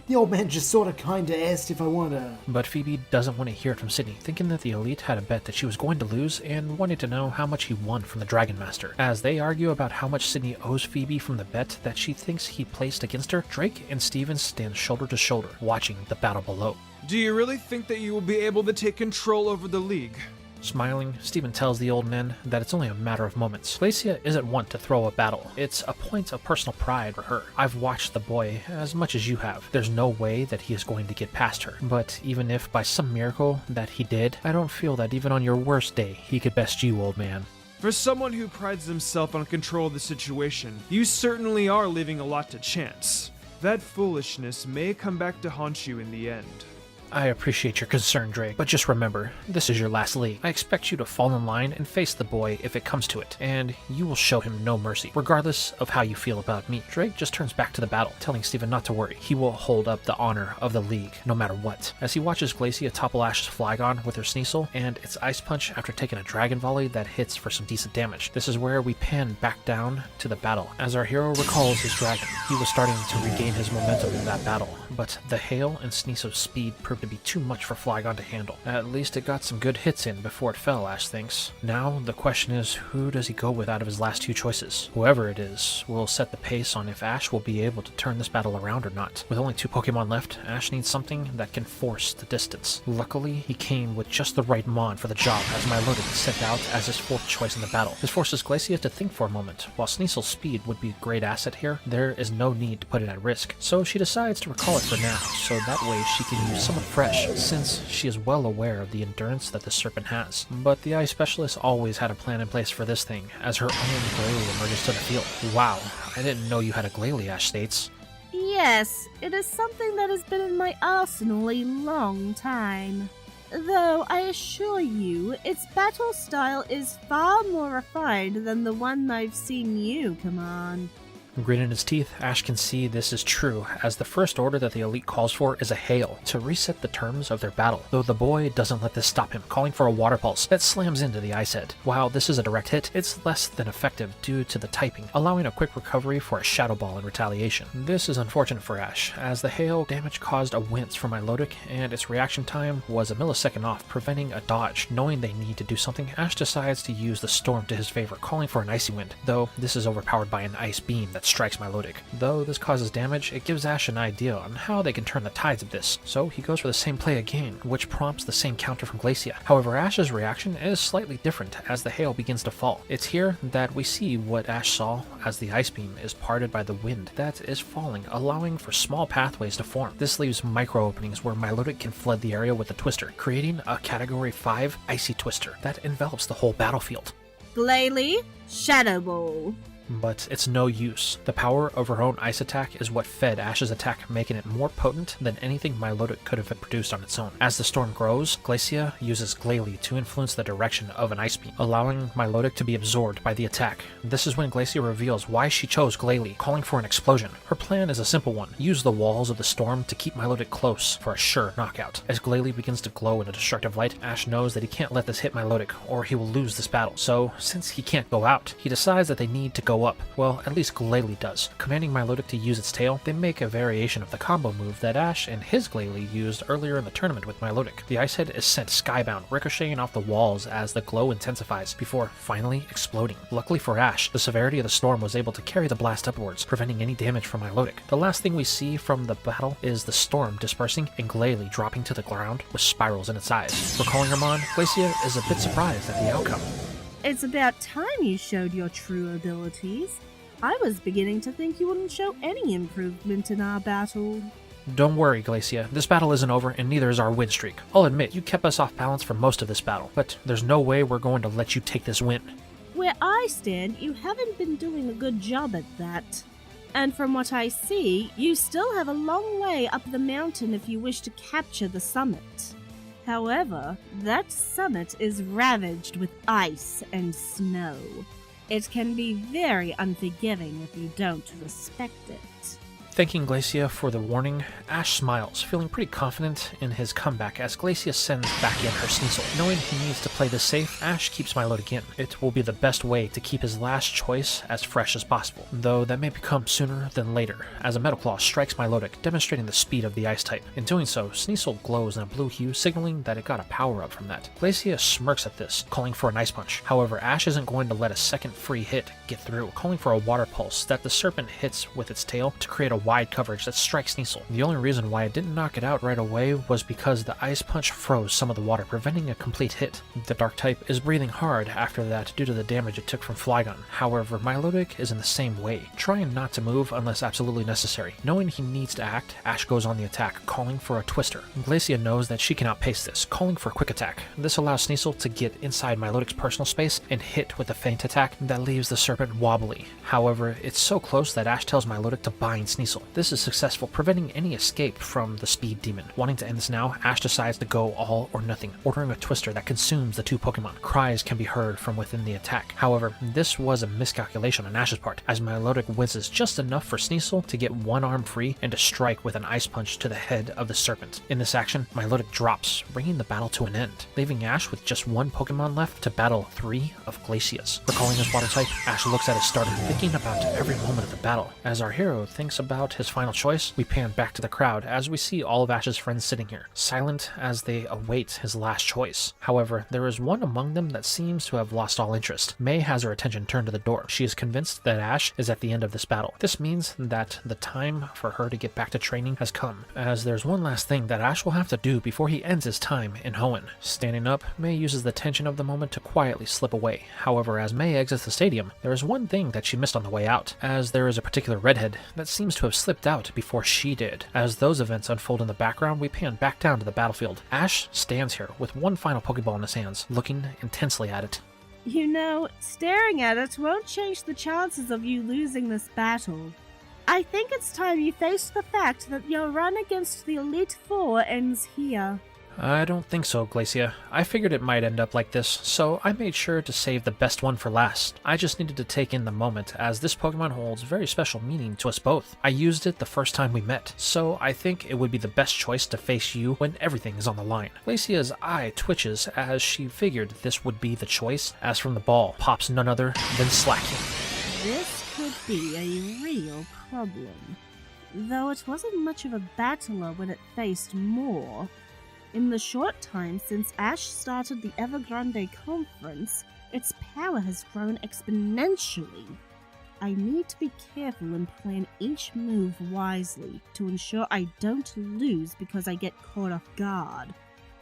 The old man just sorta kinda asked if I wanna... But Phoebe doesn't want to hear it from Sydney, thinking that the elite had a bet that she was going to lose and wanted to know how much he won from the Dragon Master. As they argue about how much Sydney owes Phoebe from the bet that she thinks he placed against her, Drake and Steven stand shoulder to shoulder, watching the battle below. Do you really think that you will be able to take control over the League? Smiling, Steven tells the old men that it's only a matter of moments. Glacia isn't one to throw a battle. It's a point of personal pride for her. I've watched the boy as much as you have. There's no way that he is going to get past her. But even if by some miracle that he did, I don't feel that even on your worst day, he could best you, old man. For someone who prides himself on control of the situation, you certainly are leaving a lot to chance. That foolishness may come back to haunt you in the end. I appreciate your concern, Drake, but just remember, this is your last league. I expect you to fall in line and face the boy if it comes to it, and you will show him no mercy, regardless of how you feel about me. Drake just turns back to the battle, telling Steven not to worry. He will hold up the honor of the league, no matter what. As he watches Glacia topple Ash's Flygon with her Sneasel, and its Ice Punch after taking a Dragon Volley that hits for some decent damage. This is where we pan back down to the battle. As our hero recalls his dragon, he was starting to regain his momentum in that battle, but the hail and Sneasel's speed proved to be too much for Flygon to handle. At least it got some good hits in before it fell, Ash thinks. Now the question is, who does he go with out of his last two choices? Whoever it is will set the pace on if Ash will be able to turn this battle around or not. With only 2 Pokemon left, Ash needs something that can force the distance. Luckily, he came with just the right Mon for the job, as Milotic is sent out as his 4th choice in the battle. This forces Glacia to think for a moment. While Sneasel's speed would be a great asset here, there is no need to put it at risk. So she decides to recall it for now, so that way she can use someone fresh, since she is well aware of the endurance that the serpent has. But the ice specialist always had a plan in place for this thing, as her own Glalie emerges to the field. Wow, I didn't know you had a Glalie, Ash states. Yes, it is something that has been in my arsenal a long time. Though I assure you, its battle style is far more refined than the one I've seen you command. Gritting his teeth, Ash can see this is true, as the first order that the elite calls for is a hail, to reset the terms of their battle, though the boy doesn't let this stop him, calling for a water pulse that slams into the ice head. While this is a direct hit, it's less than effective due to the typing, allowing a quick recovery for a shadow ball in retaliation. This is unfortunate for Ash, as the hail damage caused a wince for Milotic, and its reaction time was a millisecond off, preventing a dodge. Knowing they need to do something, Ash decides to use the storm to his favor, calling for an icy wind, though this is overpowered by an ice beam that strikes Milotic. Though this causes damage, it gives Ash an idea on how they can turn the tides of this, so he goes for the same play again, which prompts the same counter from Glacia. However, Ash's reaction is slightly different as the hail begins to fall. It's here that we see what Ash saw as the ice beam is parted by the wind that is falling, allowing for small pathways to form. This leaves micro openings where Milotic can flood the area with a twister, creating a Category 5 icy twister that envelops the whole battlefield. Glalie, Shadow Ball. But it's no use. The power of her own ice attack is what fed Ash's attack, making it more potent than anything Milotic could have produced on its own. As the storm grows, Glacia uses Glalie to influence the direction of an ice beam, allowing Milotic to be absorbed by the attack. This is when Glacia reveals why she chose Glalie, calling for an explosion. Her plan is a simple one: use the walls of the storm to keep Milotic close for a sure knockout. As Glalie begins to glow in a destructive light, Ash knows that he can't let this hit Milotic, or he will lose this battle. So, since he can't go out, he decides that they need to go up. Well, at least Glalie does. Commanding Milotic to use its tail, they make a variation of the combo move that Ash and his Glalie used earlier in the tournament with Milotic. The ice head is sent skybound, ricocheting off the walls as the glow intensifies, before finally exploding. Luckily for Ash, the severity of the storm was able to carry the blast upwards, preventing any damage from Milotic. The last thing we see from the battle is the storm dispersing and Glalie dropping to the ground with spirals in its eyes. Recalling her Mon, Glacia is a bit surprised at the outcome. It's about time you showed your true abilities. I was beginning to think you wouldn't show any improvement in our battle. Don't worry, Glacia. This battle isn't over, and neither is our win streak. I'll admit, you kept us off balance for most of this battle, but there's no way we're going to let you take this win. Where I stand, you haven't been doing a good job at that. And from what I see, you still have a long way up the mountain if you wish to capture the summit. However, that summit is ravaged with ice and snow. It can be very unforgiving if you don't respect it. Thanking Glacia for the warning, Ash smiles, feeling pretty confident in his comeback as Glacia sends back in her Sneasel. Knowing he needs to play this safe, Ash keeps Milotic in. It will be the best way to keep his last choice as fresh as possible, though that may become sooner than later, as a Metal Claw strikes Milotic, demonstrating the speed of the ice type. In doing so, Sneasel glows in a blue hue, signaling that it got a power-up from that. Glacia smirks at this, calling for an Ice Punch. However, Ash isn't going to let a second free hit get through, calling for a Water Pulse that the Serpent hits with its tail to create a wide coverage that strikes Sneasel. The only reason why it didn't knock it out right away was because the Ice Punch froze some of the water, preventing a complete hit. The Dark type is breathing hard after that due to the damage it took from Flygon. However, Milotic is in the same way, trying not to move unless absolutely necessary. Knowing he needs to act, Ash goes on the attack, calling for a Twister. Glacia knows that she can outpace this, calling for a Quick Attack. This allows Sneasel to get inside Milotic's personal space and hit with a feint attack that leaves the Serpent wobbly. However, it's so close that Ash tells Milotic to bind Sneasel. This is successful, preventing any escape from the Speed Demon. Wanting to end this now, Ash decides to go all or nothing, ordering a Twister that consumes the two Pokemon. Cries can be heard from within the attack. However, this was a miscalculation on Ash's part, as Milotic whizzes just enough for Sneasel to get one arm free and to strike with an Ice Punch to the head of the Serpent. In this action, Milotic drops, bringing the battle to an end, leaving Ash with just one Pokemon left to battle 3 of Glacia's. Recalling his water type, Ash looks at his starter, thinking about every moment of the battle. As our hero thinks about his final choice, we pan back to the crowd as we see all of Ash's friends sitting here, silent as they await his last choice. However, there is one among them that seems to have lost all interest. May has her attention turned to the door. She is convinced that Ash is at the end of this battle. This means that the time for her to get back to training has come, as there's one last thing that Ash will have to do before he ends his time in Hoenn. Standing up, May uses the tension of the moment to quietly slip away. However, as May exits the stadium, there is one thing that she missed on the way out, as there is a particular redhead that seems to have slipped out before she did. As those events unfold in the background, we pan back down to the battlefield. Ash stands here with one final Pokeball in his hands, looking intensely at it. You know, staring at it won't change the chances of you losing this battle. I think it's time you face the fact that your run against the Elite Four ends here. I don't think so, Glacia. I figured it might end up like this, so I made sure to save the best one for last. I just needed to take in the moment, as this Pokemon holds very special meaning to us both. I used it the first time we met, so I think it would be the best choice to face you when everything is on the line. Glacia's eye twitches as she figured this would be the choice, as from the ball pops none other than Slacking. This could be a real problem. Though it wasn't much of a battler when it faced more. In the short time since Ash started the Evergrande Conference, its power has grown exponentially. I need to be careful and plan each move wisely to ensure I don't lose because I get caught off guard.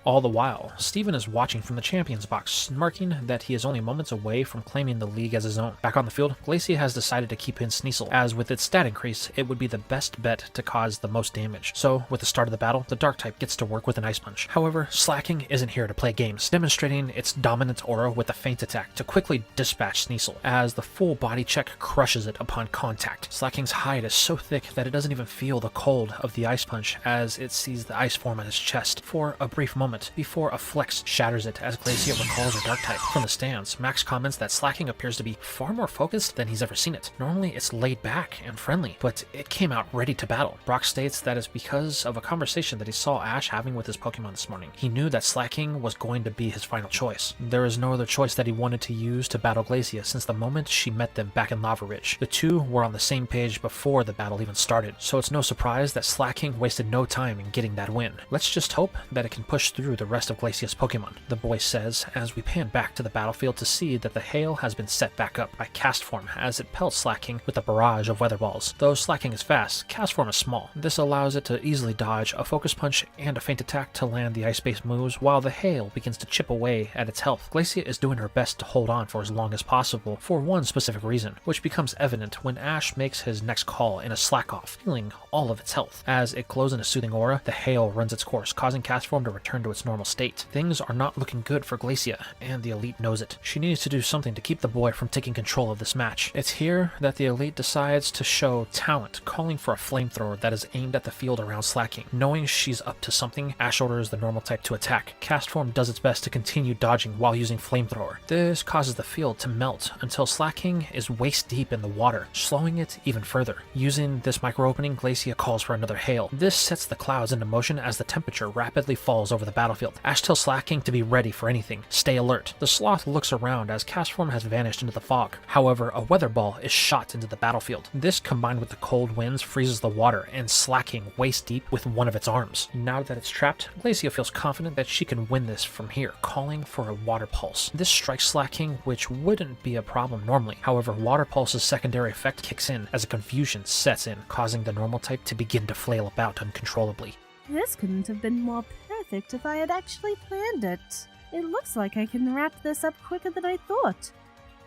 All the while, Steven is watching from the Champions box, smirking that he is only moments away from claiming the league as his own. Back on the field, Glacia has decided to keep in Sneasel, as with its stat increase, it would be the best bet to cause the most damage. So, with the start of the battle, the Dark type gets to work with an Ice Punch. However, Slacking isn't here to play games, demonstrating its dominant aura with a feint attack to quickly dispatch Sneasel, as the full body check crushes it upon contact. Slacking's hide is so thick that it doesn't even feel the cold of the Ice Punch as it sees the ice form on its chest for a brief moment, before a flex shatters it as Glacia recalls her Dark type. From the stands, Max comments that Slacking appears to be far more focused than he's ever seen it. Normally it's laid back and friendly, but it came out ready to battle. Brock states that it's because of a conversation that he saw Ash having with his Pokemon this morning. He knew that Slacking was going to be his final choice. There is no other choice that he wanted to use to battle Glacia since the moment she met them back in Lava Ridge. The two were on the same page before the battle even started, so it's no surprise that Slacking wasted no time in getting that win. Let's just hope that it can push through the rest of Glacier's Pokemon, the boy says as we pan back to the battlefield to see that the hail has been set back up by Cast Form as it pelts Slacking with a barrage of weather balls. Though Slacking is fast, Cast Form is small. This allows it to easily dodge a Focus Punch and a Feint Attack to land the ice-based moves while the hail begins to chip away at its health. Glacia is doing her best to hold on for as long as possible for one specific reason, which becomes evident when Ash makes his next call in a Slack Off, healing all of its health. As it glows in a soothing aura, the hail runs its course, causing Cast Form to return to its normal state. Things are not looking good for Glacia, and the Elite knows it. She needs to do something to keep the boy from taking control of this match. It's here that the Elite decides to show talent, calling for a flamethrower that is aimed at the field around Slacking. Knowing she's up to something, Ash orders the normal type to attack. Cast Form does its best to continue dodging while using flamethrower. This causes the field to melt until Slacking is waist deep in the water, slowing it even further. Using this micro opening, Glacia calls for another hail. This sets the clouds into motion as the temperature rapidly falls over the battlefield. Ash tells Slacking to be ready for anything. Stay alert. The sloth looks around as Cast Form has vanished into the fog. However, a weather ball is shot into the battlefield. This, combined with the cold winds, freezes the water and Slacking waist deep with one of its arms. Now that it's trapped, Glacia feels confident that she can win this from here, calling for a Water Pulse. This strikes Slacking, which wouldn't be a problem normally. However, Water Pulse's secondary effect kicks in as a confusion sets in, causing the normal type to begin to flail about uncontrollably. This couldn't have been more perfect if I had actually planned it. It looks like I can wrap this up quicker than I thought.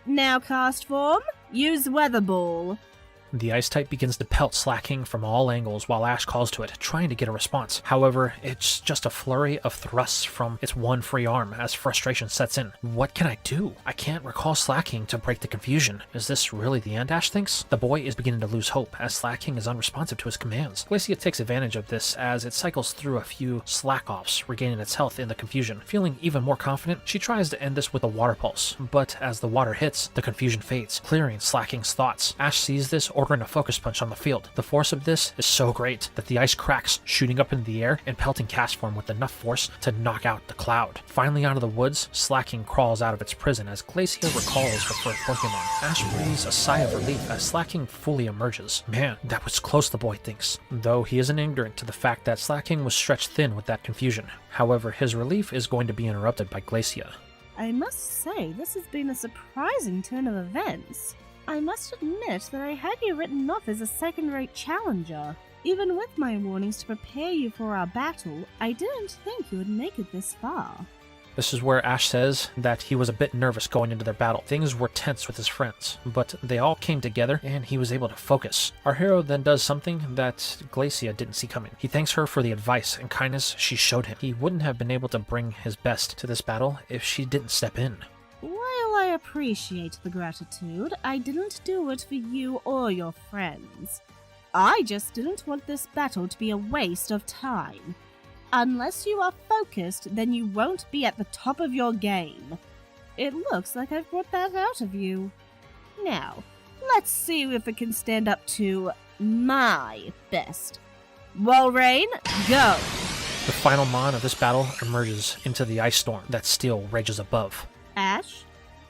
Now, Cast Form, use Weather Ball. The ice type begins to pelt Slacking from all angles while Ash calls to it, trying to get a response. However, it's just a flurry of thrusts from its one free arm as frustration sets in. What can I do? I can't recall Slacking to break the confusion. Is this really the end, Ash thinks? The boy is beginning to lose hope as Slacking is unresponsive to his commands. Glacia takes advantage of this as it cycles through a few Slack-Offs, regaining its health in the confusion. Feeling even more confident, she tries to end this with a Water Pulse, but as the water hits, the confusion fades, clearing Slacking's thoughts. Ash sees this, ordering a Focus Punch on the field. The force of this is so great that the ice cracks, shooting up into the air and pelting Cast Form with enough force to knock out the cloud. Finally out of the woods, Slacking crawls out of its prison as Glacia recalls her first Pokemon. Ash breathes a sigh of relief as Slacking fully emerges. Man, that was close, the boy thinks, though he isn't ignorant to the fact that Slacking was stretched thin with that confusion. However, his relief is going to be interrupted by Glacia. I must say, this has been a surprising turn of events. I must admit that I had you written off as a second-rate challenger. Even with my warnings to prepare you for our battle, I didn't think you would make it this far. This is where Ash says that he was a bit nervous going into their battle. Things were tense with his friends, but they all came together and he was able to focus. Our hero then does something that Glacia didn't see coming. He thanks her for the advice and kindness she showed him. He wouldn't have been able to bring his best to this battle if she didn't step in. While I appreciate the gratitude, I didn't do it for you or your friends. I just didn't want this battle to be a waste of time. Unless you are focused, then you won't be at the top of your game. It looks like I've brought that out of you. Now, let's see if it can stand up to my best. Walrein, go! The final mon of this battle emerges into the ice storm that still rages above. Ash,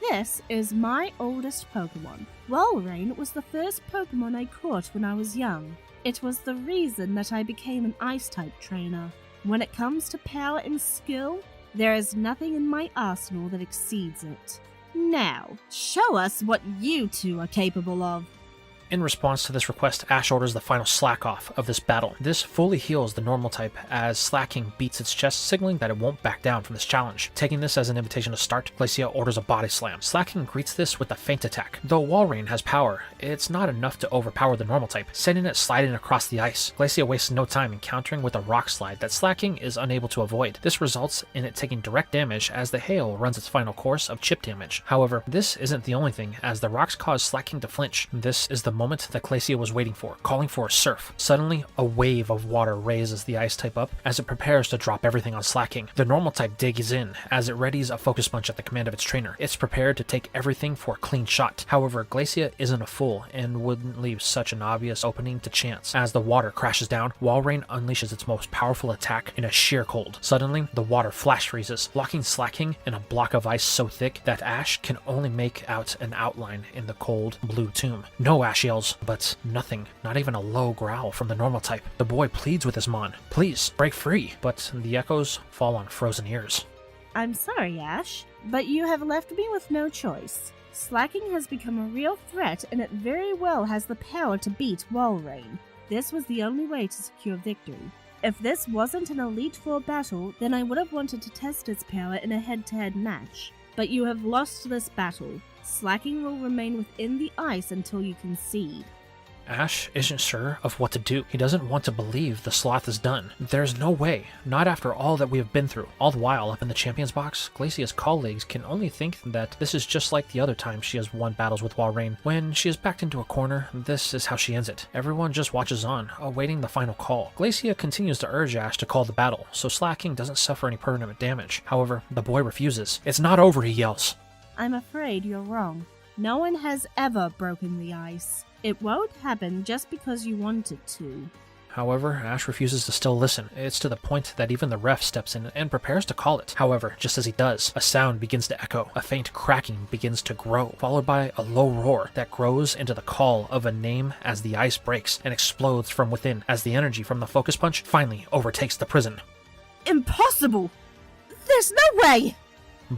this is my oldest Pokemon. Walrein was the first Pokemon I caught when I was young. It was the reason that I became an Ice-type trainer. When it comes to power and skill, there is nothing in my arsenal that exceeds it. Now, show us what you two are capable of. In response to this request, Ash orders the final Slack-Off of this battle. This fully heals the normal type as Slacking beats its chest, signaling that it won't back down from this challenge. Taking this as an invitation to start, Glacia orders a Body Slam. Slacking greets this with a Feint Attack. Though Walrein has power, it's not enough to overpower the normal type, sending it sliding across the ice. Glacia wastes no time encountering with a Rock Slide that Slacking is unable to avoid. This results in it taking direct damage as the hail runs its final course of chip damage. However, this isn't the only thing, as the rocks cause Slacking to flinch. This is the moment that Glacia was waiting for, calling for a surf. Suddenly, a wave of water raises the ice type up as it prepares to drop everything on Slacking. The normal type digs in as it readies a Focus Punch at the command of its trainer. It's prepared to take everything for a clean shot. However, Glacia isn't a fool and wouldn't leave such an obvious opening to chance. As the water crashes down, Walrein unleashes its most powerful attack in a sheer cold. Suddenly, the water flash freezes, locking Slacking in a block of ice so thick that Ash can only make out an outline in the cold blue tomb. No, Ashy, yells, but nothing, not even a low growl from the normal type. The boy pleads with his Mon, please, break free, but the echoes fall on frozen ears. I'm sorry, Ash, but you have left me with no choice. Slacking has become a real threat, and it very well has the power to beat Walrein. This was the only way to secure victory. If this wasn't an Elite Four battle, then I would have wanted to test its power in a head-to-head match. But you have lost this battle. Slacking will remain within the ice until you concede. Ash isn't sure of what to do. He doesn't want to believe the sloth is done. There's no way, not after all that we have been through. All the while, up in the champions box, Glacia's colleagues can only think that this is just like the other times she has won battles with Walrein. When she is backed into a corner, this is how she ends it. Everyone just watches on, awaiting the final call. Glacia continues to urge Ash to call the battle, so Slacking doesn't suffer any permanent damage. However, the boy refuses. It's not over, he yells. I'm afraid you're wrong. No one has ever broken the ice. It won't happen just because you want it to. However, Ash refuses to still listen. It's to the point that even the ref steps in and prepares to call it. However, just as he does, a sound begins to echo. A faint cracking begins to grow, followed by a low roar that grows into the call of a name as the ice breaks and explodes from within as the energy from the focus punch finally overtakes the prison. Impossible! There's no way!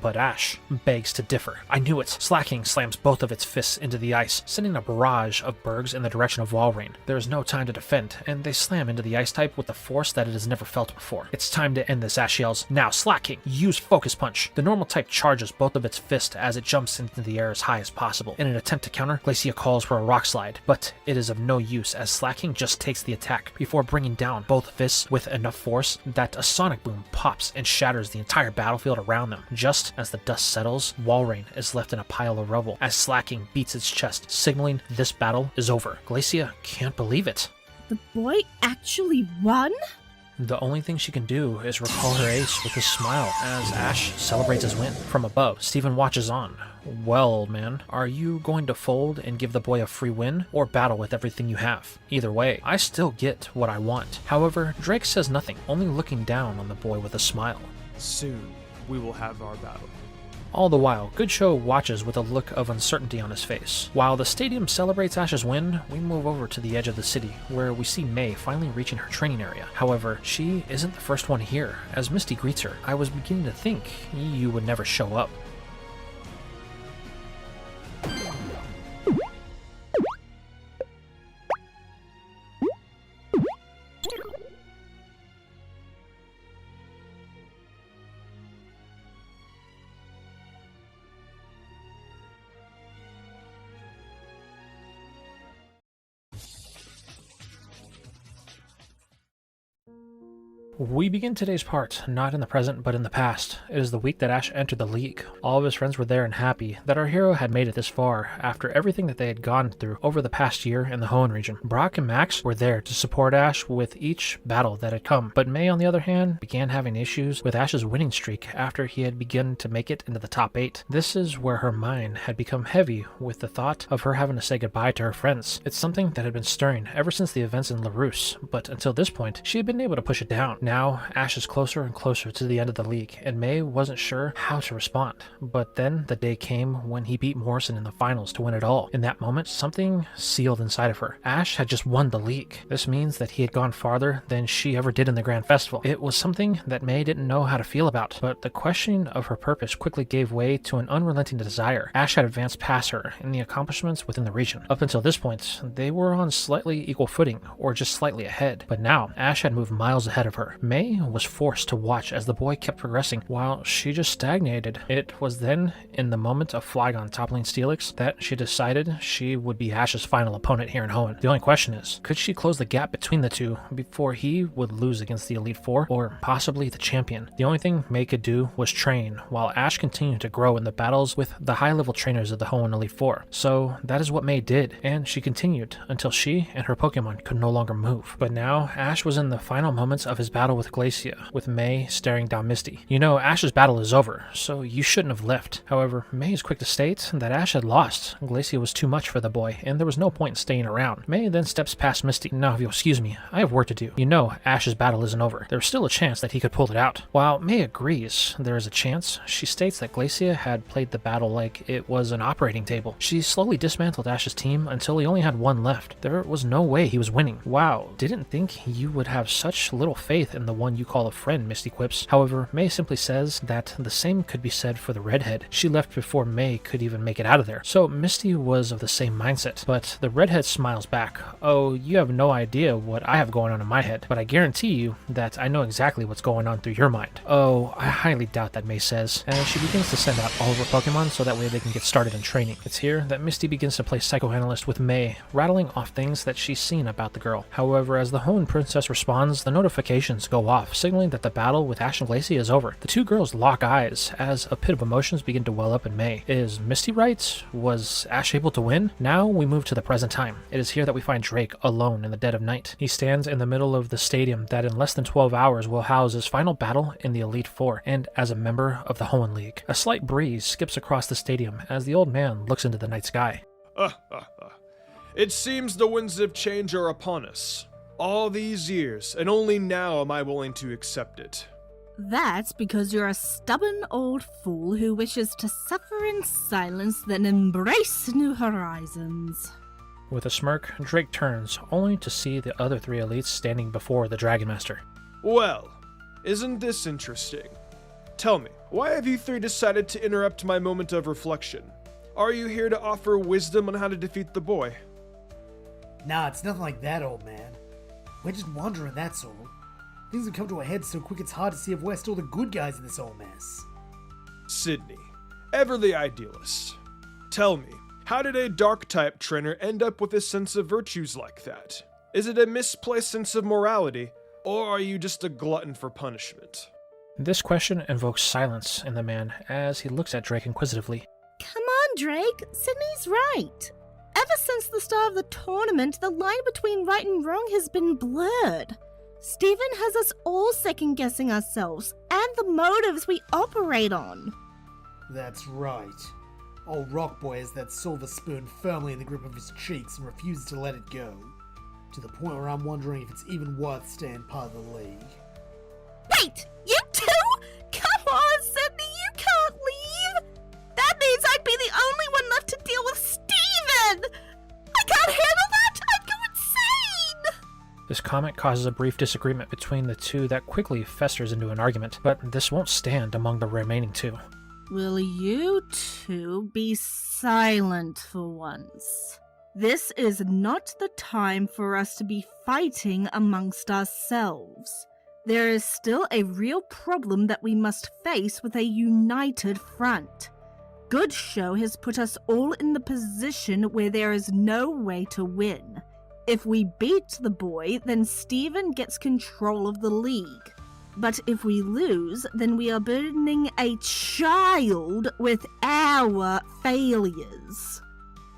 But Ash begs to differ. I knew it. Slacking slams both of its fists into the ice, sending a barrage of bergs in the direction of Walrein. There is no time to defend, and they slam into the ice type with a force that it has never felt before. It's time to end this, Ash yells. Now, Slacking, use Focus Punch. The normal type charges both of its fists as it jumps into the air as high as possible. In an attempt to counter, Glacia calls for a rock slide, but it is of no use as Slacking just takes the attack before bringing down both fists with enough force that a sonic boom pops and shatters the entire battlefield around them. Just as the dust settles, Walrein is left in a pile of rubble as Slacking beats its chest, signaling this battle is over. Glacia can't believe it. The boy actually won? The only thing she can do is recall her ace with a smile as Ash celebrates his win. From above, Steven watches on. Well, old man, are you going to fold and give the boy a free win, or battle with everything you have? Either way, I still get what I want. However, Drake says nothing, only looking down on the boy with a smile. Soon, we will have our battle. All the while, Goodshow watches with a look of uncertainty on his face. While the stadium celebrates Ash's win, we move over to the edge of the city, where we see May finally reaching her training area. However, she isn't the first one here. As Misty greets her, I was beginning to think you would never show up. We begin today's part, not in the present, but in the past. It is the week that Ash entered the League. All of his friends were there and happy that our hero had made it this far, after everything that they had gone through over the past year in the Hoenn region. Brock and Max were there to support Ash with each battle that had come, but May, on the other hand, began having issues with Ash's winning streak after he had begun to make it into the top 8. This is where her mind had become heavy with the thought of her having to say goodbye to her friends. It's something that had been stirring ever since the events in LaRousse, but until this point, she had been able to push it down. Now, Ash is closer and closer to the end of the league, and May wasn't sure how to respond. But then the day came when he beat Morrison in the finals to win it all. In that moment, something sealed inside of her. Ash had just won the league. This means that he had gone farther than she ever did in the Grand Festival. It was something that May didn't know how to feel about, but the questioning of her purpose quickly gave way to an unrelenting desire. Ash had advanced past her in the accomplishments within the region. Up until this point, they were on slightly equal footing, or just slightly ahead. But now, Ash had moved miles ahead of her. May was forced to watch as the boy kept progressing while she just stagnated. It was then, in the moment of Flygon toppling Steelix, that she decided she would be Ash's final opponent here in Hoenn. The only question is, could she close the gap between the two before he would lose against the Elite Four, or possibly the champion? The only thing May could do was train, while Ash continued to grow in the battles with the high-level trainers of the Hoenn Elite Four. So that is what May did, and she continued until she and her Pokemon could no longer move. But now, Ash was in the final moments of his battle battle with Glacia, with May staring down Misty. You know Ash's battle is over, so you shouldn't have left. However, May is quick to state that Ash had lost. Glacia was too much for the boy, and there was no point in staying around. May then steps past Misty. Now, if you'll excuse me, I have work to do. You know Ash's battle isn't over. There's still a chance that he could pull it out. While May agrees there is a chance, she states that Glacia had played the battle like it was an operating table. She slowly dismantled Ash's team until he only had one left. There was no way he was winning. Wow, didn't think you would have such little faith in the one you call a friend, Misty quips. However, May simply says that the same could be said for the redhead. She left before May could even make it out of there. So Misty was of the same mindset, but the redhead smiles back. Oh, you have no idea what I have going on in my head, but I guarantee you that I know exactly what's going on through your mind. Oh, I highly doubt that, May says, as she begins to send out all of her Pokemon so that way they can get started in training. It's here that Misty begins to play psychoanalyst with May, rattling off things that she's seen about the girl. However, as the Hoenn princess responds, the notifications go off, signaling that the battle with Ash and Glacia is over. The two girls lock eyes as a pit of emotions begin to well up in May. Is Misty right? Was Ash able to win? Now we move to the present time. It is here that we find Drake alone in the dead of night. He stands in the middle of the stadium that in less than 12 hours will house his final battle in the Elite Four, and as a member of the Hoenn League. A slight breeze skips across the stadium as the old man looks into the night sky. It seems the winds of change are upon us. All these years, and only now am I willing to accept it. That's because you're a stubborn old fool who wishes to suffer in silence, then embrace new horizons. With a smirk, Drake turns, only to see the other three elites standing before the Dragon Master. Well, isn't this interesting? Tell me, why have you three decided to interrupt my moment of reflection? Are you here to offer wisdom on how to defeat the boy? Nah, it's nothing like that, old man. We're just wondering, that's all. Things have come to a head so quick it's hard to see if we're still the good guys in this whole mess. Sydney, ever the idealist. Tell me, how did a dark-type trainer end up with a sense of virtues like that? Is it a misplaced sense of morality, or are you just a glutton for punishment? This question invokes silence in the man as he looks at Drake inquisitively. Come on, Drake. Sydney's right. Ever since the start of the tournament, the line between right and wrong has been blurred. Steven has us all second-guessing ourselves and the motives we operate on. That's right. Old Rock Boy has that silver spoon firmly in the grip of his cheeks and refuses to let it go. To the point where I'm wondering if it's even worth staying part of the league. Wait! You too? Come on, Sydney, you can't leave! That means I'd be the only one left to deal with Steven! I can't handle that! I'd go insane! This comment causes a brief disagreement between the two that quickly festers into an argument, but this won't stand among the remaining two. Will you two be silent for once? This is not the time for us to be fighting amongst ourselves. There is still a real problem that we must face with a united front. Good Show has put us all in the position where there is no way to win. If we beat the boy, then Steven gets control of the league. But if we lose, then we are burdening a child with our failures.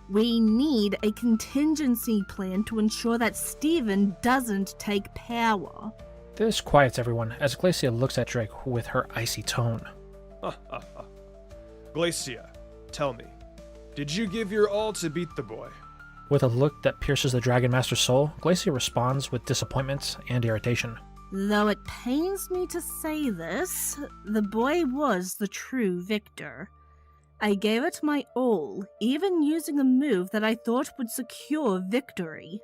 We need a contingency plan to ensure that Steven doesn't take power. This quiets everyone as Glacia looks at Drake with her icy tone. Glacia, tell me, did you give your all to beat the boy? With a look that pierces the Dragon Master's soul, Glacia responds with disappointment and irritation. Though it pains me to say this, the boy was the true victor. I gave it my all, even using a move that I thought would secure victory.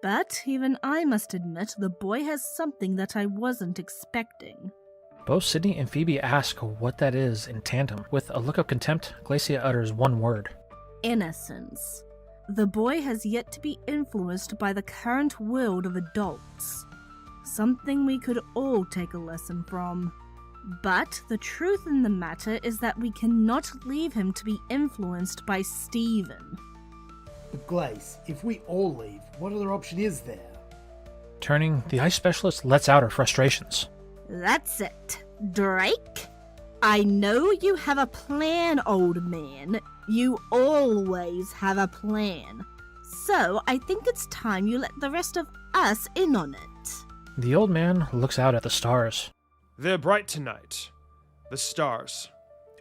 But even I must admit the boy has something that I wasn't expecting. Both Sydney and Phoebe ask what that is in tandem. With a look of contempt, Glacia utters one word. Innocence. The boy has yet to be influenced by the current world of adults. Something we could all take a lesson from. But the truth in the matter is that we cannot leave him to be influenced by Steven. But Glace, if we all leave, what other option is there? Turning, the ice specialist lets out her frustrations. That's it. Drake? I know you have a plan, old man. You always have a plan. So I think it's time you let the rest of us in on it. The old man looks out at the stars. They're bright tonight. The stars.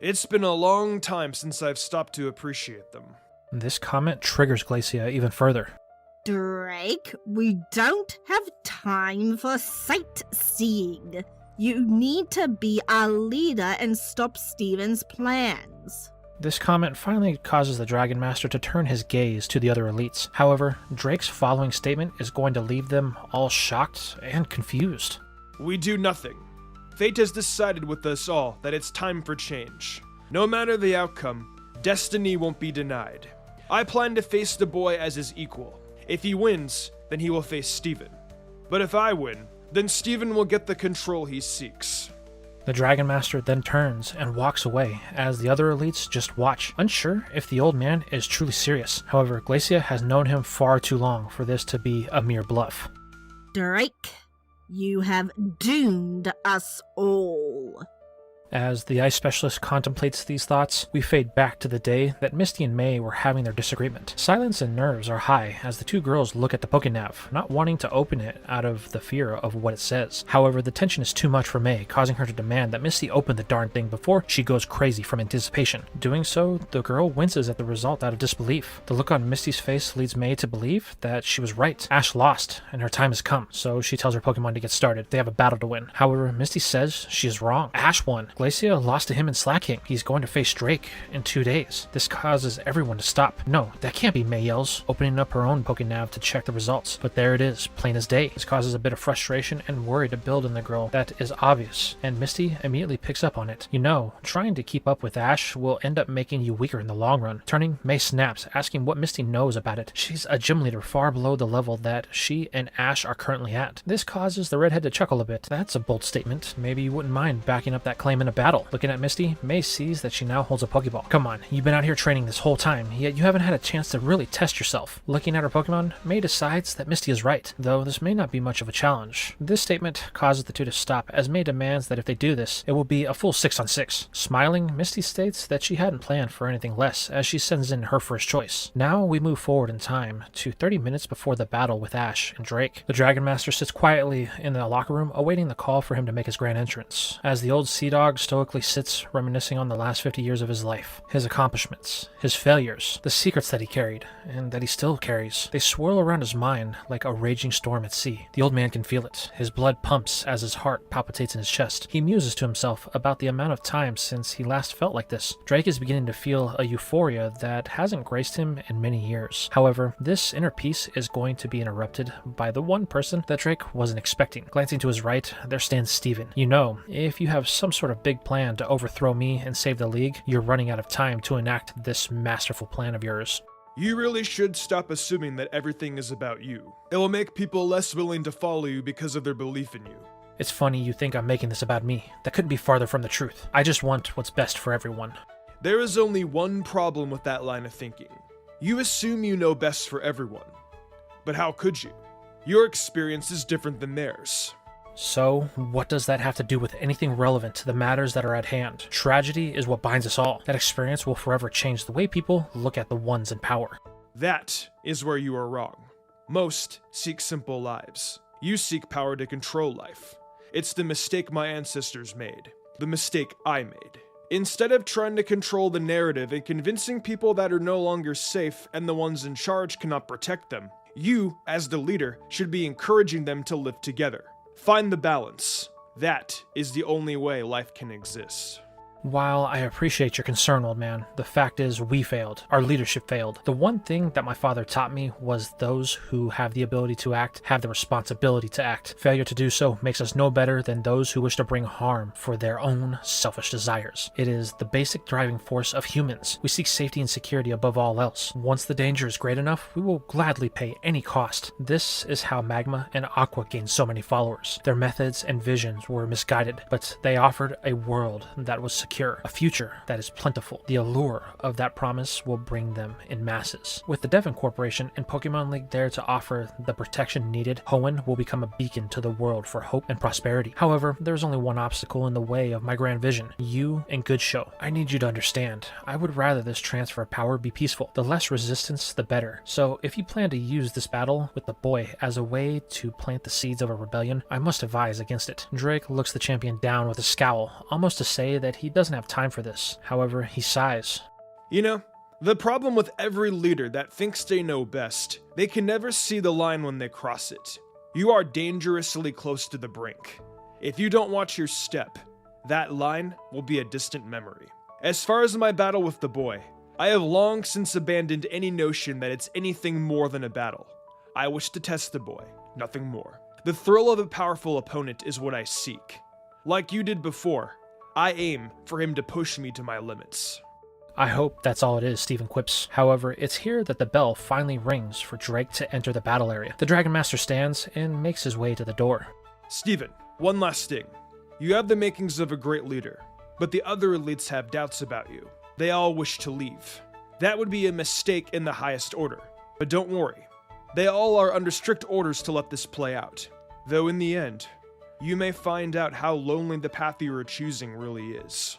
It's been a long time since I've stopped to appreciate them. This comment triggers Glacia even further. Drake, we don't have time for sightseeing. You need to be a leader and stop Steven's plans. This comment finally causes the Dragon Master to turn his gaze to the other elites. However, Drake's following statement is going to leave them all shocked and confused. We do nothing. Fate has decided with us all that it's time for change. No matter the outcome, destiny won't be denied. I plan to face the boy as his equal. If he wins, then he will face Steven. But if I win, then Steven will get the control he seeks. The Dragon Master then turns and walks away as the other elites just watch, unsure if the old man is truly serious. However, Glacia has known him far too long for this to be a mere bluff. Drake, you have doomed us all. As the ice specialist contemplates these thoughts, we fade back to the day that Misty and May were having their disagreement. Silence and nerves are high as the two girls look at the Pokénav, not wanting to open it out of the fear of what it says. However, the tension is too much for May, causing her to demand that Misty open the darn thing before she goes crazy from anticipation. Doing so, the girl winces at the result out of disbelief. The look on Misty's face leads May to believe that she was right. Ash lost, and her time has come, so she tells her Pokémon to get started. They have a battle to win. However, Misty says she is wrong. Ash won. Glacia lost to him in Slacking. He's going to face Drake in 2 days. This causes everyone to stop. No, that can't be, May yells, opening up her own Pokénav to check the results. But there it is, plain as day. This causes a bit of frustration and worry to build in the girl that is obvious, and Misty immediately picks up on it. You know, trying to keep up with Ash will end up making you weaker in the long run. Turning, May snaps, asking what Misty knows about it. She's a gym leader far below the level that she and Ash are currently at. This causes the redhead to chuckle a bit. That's a bold statement. Maybe you wouldn't mind backing up that claim in a battle. Looking at Misty, May sees that she now holds a Pokeball. Come on, you've been out here training this whole time, yet you haven't had a chance to really test yourself. Looking at her Pokemon, May decides that Misty is right, though this may not be much of a challenge. This statement causes the two to stop, as May demands that if they do this, it will be a full 6-on-6. Smiling, Misty states that she hadn't planned for anything less, as she sends in her first choice. Now we move forward in time to 30 minutes before the battle with Ash and Drake. The Dragon Master sits quietly in the locker room, awaiting the call for him to make his grand entrance, as the old Sea Dog stoically sits reminiscing on the last 50 years of his life, his accomplishments, his failures, the secrets that he carried, and that he still carries. They swirl around his mind like a raging storm at sea. The old man can feel it. His blood pumps as his heart palpitates in his chest. He muses to himself about the amount of time since he last felt like this. Drake is beginning to feel a euphoria that hasn't graced him in many years. However, this inner peace is going to be interrupted by the one person that Drake wasn't expecting. Glancing to his right, there stands Steven. You know, if you have some sort of big plan to overthrow me and save the League, you're running out of time to enact this masterful plan of yours. You really should stop assuming that everything is about you. It will make people less willing to follow you because of their belief in you. It's funny you think I'm making this about me. That couldn't be farther from the truth. I just want what's best for everyone. There is only one problem with that line of thinking. You assume you know best for everyone. But how could you? Your experience is different than theirs. So, what does that have to do with anything relevant to the matters that are at hand? Tragedy is what binds us all. That experience will forever change the way people look at the ones in power. That is where you are wrong. Most seek simple lives. You seek power to control life. It's the mistake my ancestors made. The mistake I made. Instead of trying to control the narrative and convincing people that are no longer safe and the ones in charge cannot protect them, you, as the leader, should be encouraging them to live together. Find the balance. That is the only way life can exist. While I appreciate your concern, old man, the fact is we failed. Our leadership failed. The one thing that my father taught me was those who have the ability to act have the responsibility to act. Failure to do so makes us no better than those who wish to bring harm for their own selfish desires. It is the basic driving force of humans. We seek safety and security above all else. Once the danger is great enough, we will gladly pay any cost. This is how Magma and Aqua gained so many followers. Their methods and visions were misguided, but they offered a world that was secure, a future that is plentiful. The allure of that promise will bring them in masses. With the DIDNT Corporation and Pokemon League there to offer the protection needed, Hoenn will become a beacon to the world for hope and prosperity. However, there's only one obstacle in the way of my grand vision: you and Good Show. I need you to understand, I would rather this transfer of power be peaceful. The less resistance, the better. So if you plan to use this battle with the boy as a way to plant the seeds of a rebellion, I must advise against it. Drake looks the champion down with a scowl, almost to say that he doesn't have time for this. However, he sighs. You know, the problem with every leader that thinks they know best, they can never see the line when they cross it. You are dangerously close to the brink. If you don't watch your step, that line will be a distant memory. As far as my battle with the boy, I have long since abandoned any notion that it's anything more than a battle. I wish to test the boy, nothing more. The thrill of a powerful opponent is what I seek. Like you did before, I aim for him to push me to my limits. I hope that's all it is, Stephen quips. However, it's here that the bell finally rings for Drake to enter the battle area. The Dragon Master stands and makes his way to the door. Stephen, one last thing. You have the makings of a great leader, but the other elites have doubts about you. They all wish to leave. That would be a mistake in the highest order. But don't worry. They all are under strict orders to let this play out. Though in the end, you may find out how lonely the path you are choosing really is.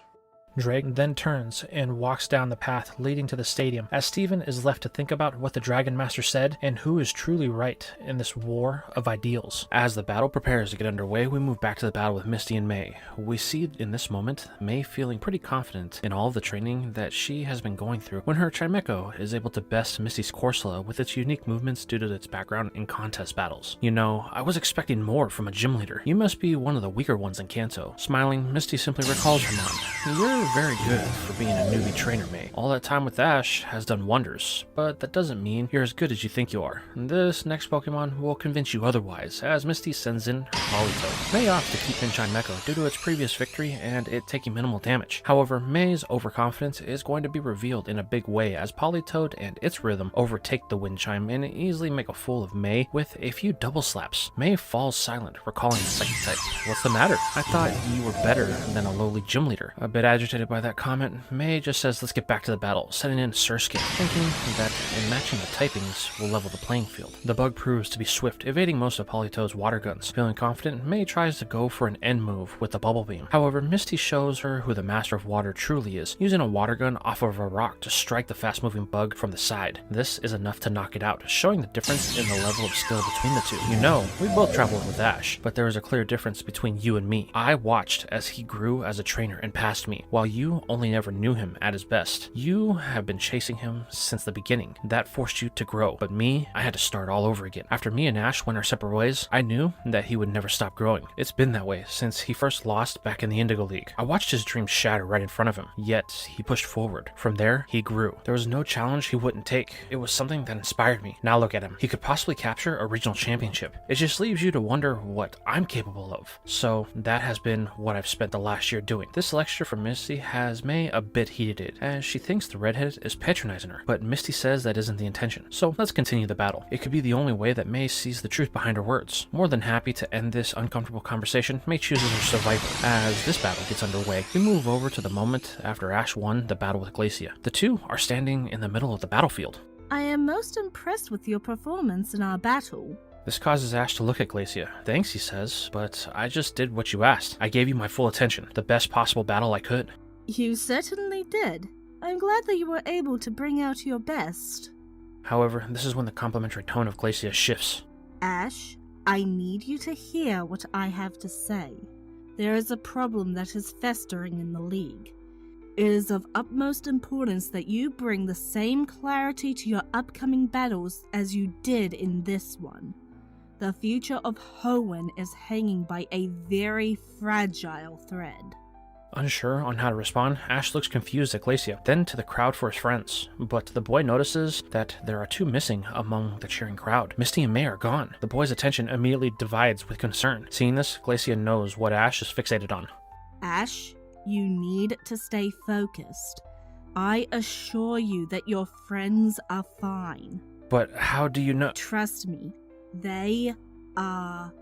Drake then turns and walks down the path leading to the stadium, as Stephen is left to think about what the Dragon Master said and who is truly right in this war of ideals. As the battle prepares to get underway, we move back to the battle with Misty and May. We see in this moment May feeling pretty confident in all of the training that she has been going through when her Chimecho is able to best Misty's Corsola with its unique movements due to its background in contest battles. You know, I was expecting more from a gym leader. You must be one of the weaker ones in Kanto. Smiling, Misty simply recalls her mom. You're very good for being a newbie trainer, May. All that time with Ash has done wonders, but that doesn't mean you're as good as you think you are. This next Pokemon will convince you otherwise, as Misty sends in her Politoed. May opts to keep in Chimecho due to its previous victory and it taking minimal damage. However, May's overconfidence is going to be revealed in a big way as Politoed and its rhythm overtake the Wind Chime and easily make a fool of May with a few double slaps. May falls silent, recalling the Psychic type. What's the matter? I thought you were better than a lowly gym leader. A bit agitated by that comment, May just says let's get back to the battle, setting in Surskit, thinking that in matching the typings will level the playing field. The bug proves to be swift, evading most of Politoed's water guns. Feeling confident, May tries to go for an end move with the Bubble Beam. However, Misty shows her who the Master of Water truly is, using a water gun off of a rock to strike the fast-moving bug from the side. This is enough to knock it out, showing the difference in the level of skill between the two. You know, we both traveled with Ash, but there is a clear difference between you and me. I watched as he grew as a trainer and passed me, while you only never knew him at his best. You have been chasing him since the beginning. That forced you to grow, but me, I had to start all over again. After me and Ash went our separate ways, I knew that he would never stop growing. It's been that way since he first lost back in the Indigo League. I watched his dreams shatter right in front of him, yet he pushed forward. From there, he grew. There was no challenge he wouldn't take. It was something that inspired me. Now look at him. He could possibly capture a regional championship. It just leaves you to wonder what I'm capable of. So that has been what I've spent the last year doing. This lecture from Misty has May a bit heated, as she thinks the redhead is patronizing her, but Misty says that isn't the intention. So let's continue the battle. It could be the only way that May sees the truth behind her words. More than happy to end this uncomfortable conversation, May chooses her survival. As this battle gets underway, we move over to the moment after Ash won the battle with Glacia. The two are standing in the middle of the battlefield. I am most impressed with your performance in our battle. This causes Ash to look at Glacia. Thanks, he says, but I just did what you asked. I gave you my full attention, the best possible battle I could. You certainly did. I'm glad that you were able to bring out your best. However, this is when the complimentary tone of Glacia shifts. Ash, I need you to hear what I have to say. There is a problem that is festering in the League. It is of utmost importance that you bring the same clarity to your upcoming battles as you did in this one. The future of Hoenn is hanging by a very fragile thread. Unsure on how to respond, Ash looks confused at Glacia, then to the crowd for his friends. But the boy notices that there are two missing among the cheering crowd. Misty and May are gone. The boy's attention immediately divides with concern. Seeing this, Glacia knows what Ash is fixated on. Ash, you need to stay focused. I assure you that your friends are fine. But how do you know? Trust me, they are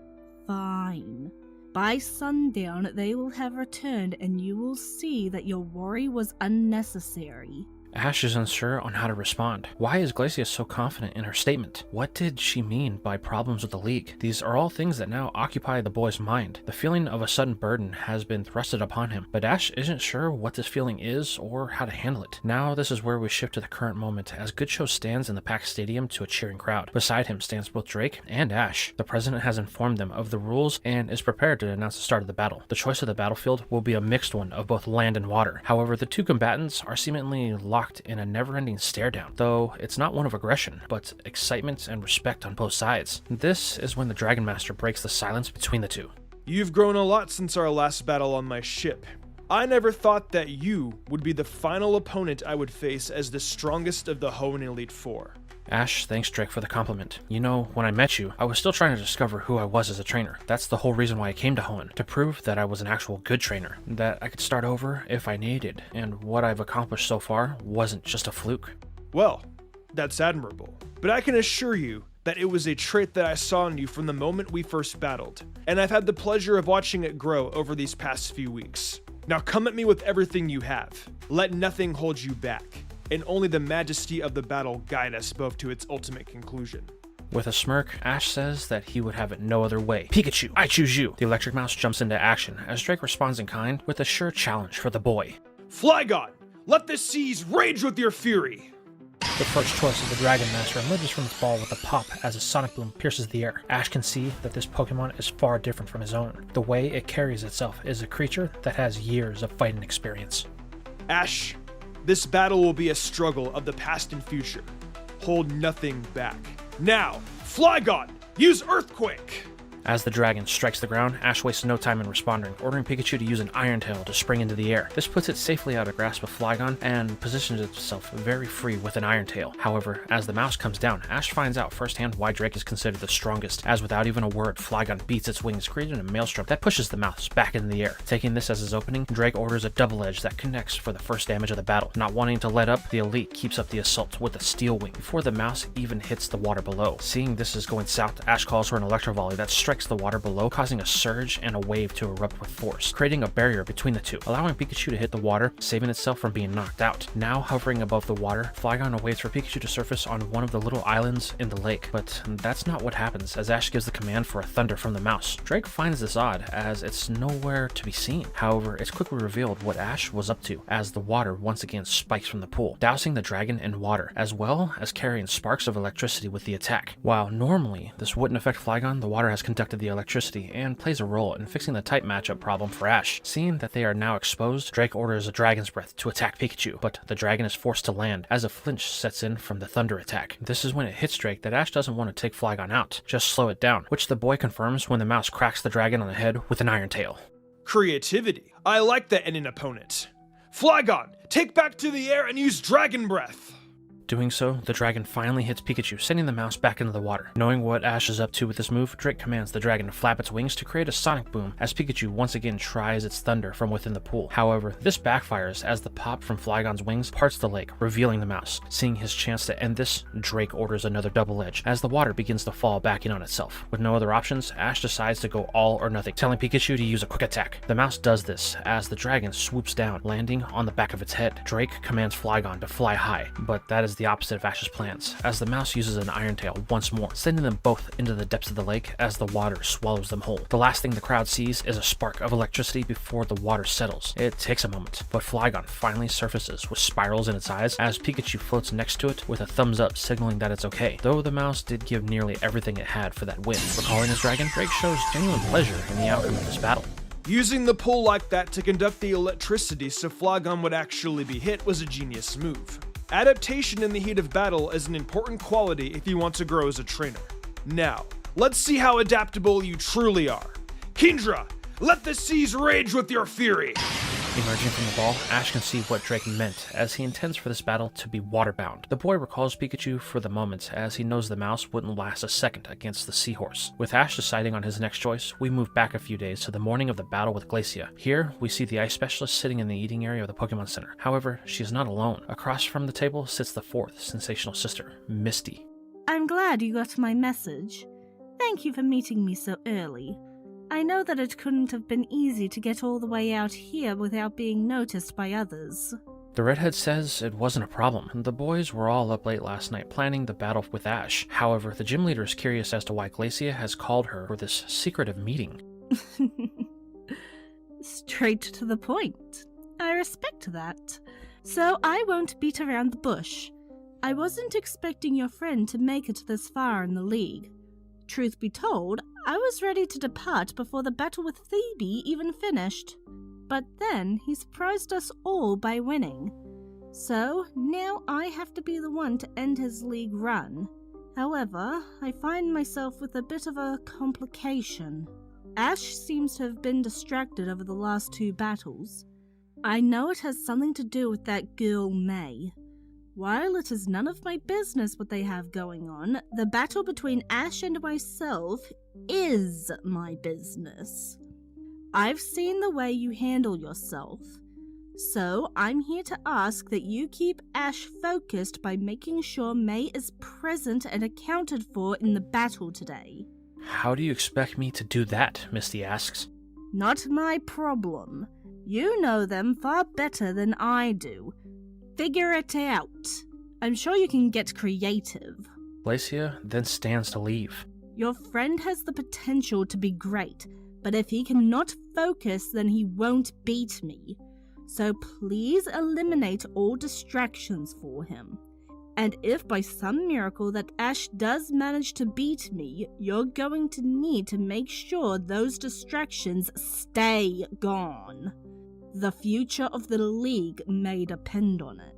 fine. By sundown, they will have returned, and you will see that your worry was unnecessary. Ash is unsure on how to respond. Why is Glacia so confident in her statement? What did she mean by problems with the League? These are all things that now occupy the boy's mind. The feeling of a sudden burden has been thrusted upon him, but Ash isn't sure what this feeling is or how to handle it. Now this is where we shift to the current moment as Goodshow stands in the packed stadium to a cheering crowd. Beside him stands both Drake and Ash. The president has informed them of the rules and is prepared to announce the start of the battle. The choice of the battlefield will be a mixed one of both land and water. However, the two combatants are seemingly locked in a never-ending stare down, though it's not one of aggression, but excitement and respect on both sides. This is when the Dragon Master breaks the silence between the two. You've grown a lot since our last battle on my ship. I never thought that you would be the final opponent I would face as the strongest of the Hoenn Elite Four. Ash thanks Drake for the compliment. You know, when I met you, I was still trying to discover who I was as a trainer. That's the whole reason why I came to Hoenn, to prove that I was an actual good trainer, that I could start over if I needed, and what I've accomplished so far wasn't just a fluke. Well, that's admirable, but I can assure you that it was a trait that I saw in you from the moment we first battled, and I've had the pleasure of watching it grow over these past few weeks. Now come at me with everything you have. Let nothing hold you back, and only the majesty of the battle guide us both to its ultimate conclusion. With a smirk, Ash says that he would have it no other way. Pikachu, I choose you! The electric mouse jumps into action as Drake responds in kind with a sure challenge for the boy. Flygon, let the seas rage with your fury! The first choice of the Dragon Master emerges from its ball with a pop as a sonic boom pierces the air. Ash can see that this Pokemon is far different from his own. The way it carries itself is a creature that has years of fighting experience. Ash, this battle will be a struggle of the past and future. Hold nothing back. Now, Flygon, use Earthquake! As the dragon strikes the ground, Ash wastes no time in responding, ordering Pikachu to use an Iron Tail to spring into the air. This puts it safely out of grasp of Flygon and positions itself very free with an Iron Tail. However, as the mouse comes down, Ash finds out firsthand why Drake is considered the strongest, as without even a word, Flygon beats its wings, creating a maelstrom that pushes the mouse back into the air. Taking this as his opening, Drake orders a double edge that connects for the first damage of the battle. Not wanting to let up, the Elite keeps up the assault with a Steel Wing before the mouse even hits the water below. Seeing this is going south, Ash calls for an Electro Volley that strikes the water below, causing a surge and a wave to erupt with force, creating a barrier between the two, allowing Pikachu to hit the water, saving itself from being knocked out. Now hovering above the water, Flygon awaits for Pikachu to surface on one of the little islands in the lake, but that's not what happens as Ash gives the command for a Thunder from the mouse. Drake finds this odd as it's nowhere to be seen. However, it's quickly revealed what Ash was up to as the water once again spikes from the pool, dousing the dragon in water, as well as carrying sparks of electricity with the attack. While normally this wouldn't affect Flygon, the water has conducted the electricity and plays a role in fixing the type matchup problem for Ash. Seeing that they are now exposed, Drake orders a Dragon's Breath to attack Pikachu, but the dragon is forced to land as a flinch sets in from the Thunder attack. This is when it hits Drake that Ash doesn't want to take Flygon out, just slow it down, which the boy confirms when the mouse cracks the dragon on the head with an Iron Tail. Creativity. I like that in an opponent. Flygon, take back to the air and use Dragon Breath! Doing so, the dragon finally hits Pikachu, sending the mouse back into the water. Knowing what Ash is up to with this move, Drake commands the dragon to flap its wings to create a sonic boom as Pikachu once again tries its thunder from within the pool. However, this backfires as the pop from Flygon's wings parts the lake, revealing the mouse. Seeing his chance to end this, Drake orders another double edge as the water begins to fall back in on itself. With no other options, Ash decides to go all or nothing, telling Pikachu to use a quick attack. The mouse does this as the dragon swoops down, landing on the back of its head. Drake commands Flygon to fly high, but that is the opposite of Ash's plans, as the mouse uses an Iron Tail once more, sending them both into the depths of the lake as the water swallows them whole. The last thing the crowd sees is a spark of electricity before the water settles. It takes a moment, but Flygon finally surfaces with spirals in its eyes as Pikachu floats next to it with a thumbs up signaling that it's okay, though the mouse did give nearly everything it had for that win. Recalling his dragon, Drake shows genuine pleasure in the outcome of this battle. Using the pull like that to conduct the electricity so Flygon would actually be hit was a genius move. Adaptation in the heat of battle is an important quality if you want to grow as a trainer. Now, let's see how adaptable you truly are. Kindra, let the seas rage with your fury! Emerging from the ball, Ash can see what Drake meant, as he intends for this battle to be waterbound. The boy recalls Pikachu for the moment, as he knows the mouse wouldn't last a second against the seahorse. With Ash deciding on his next choice, we move back a few days to the morning of the battle with Glacia. Here, we see the ice specialist sitting in the eating area of the Pokemon Center. However, she is not alone. Across from the table sits the fourth sensational sister, Misty. I'm glad you got my message. Thank you for meeting me so early. I know that it couldn't have been easy to get all the way out here without being noticed by others. The redhead says it wasn't a problem. The boys were all up late last night planning the battle with Ash. However, the gym leader is curious as to why Glacia has called her for this secretive meeting. Straight to the point. I respect that. So I won't beat around the bush. I wasn't expecting your friend to make it this far in the league. Truth be told, I was ready to depart before the battle with Phoebe even finished. But then he surprised us all by winning. So now I have to be the one to end his league run. However, I find myself with a bit of a complication. Ash seems to have been distracted over the last 2 battles. I know it has something to do with that girl May. While it is none of my business what they have going on, the battle between Ash and myself is my business. I've seen the way you handle yourself, so I'm here to ask that you keep Ash focused by making sure May is present and accounted for in the battle today. How do you expect me to do that? Misty asks. Not my problem. You know them far better than I do. Figure it out. I'm sure you can get creative. Glacia then stands to leave. Your friend has the potential to be great, but if he cannot focus, then he won't beat me. So please eliminate all distractions for him. And if by some miracle that Ash does manage to beat me, you're going to need to make sure those distractions stay gone. The future of the League may depend on it.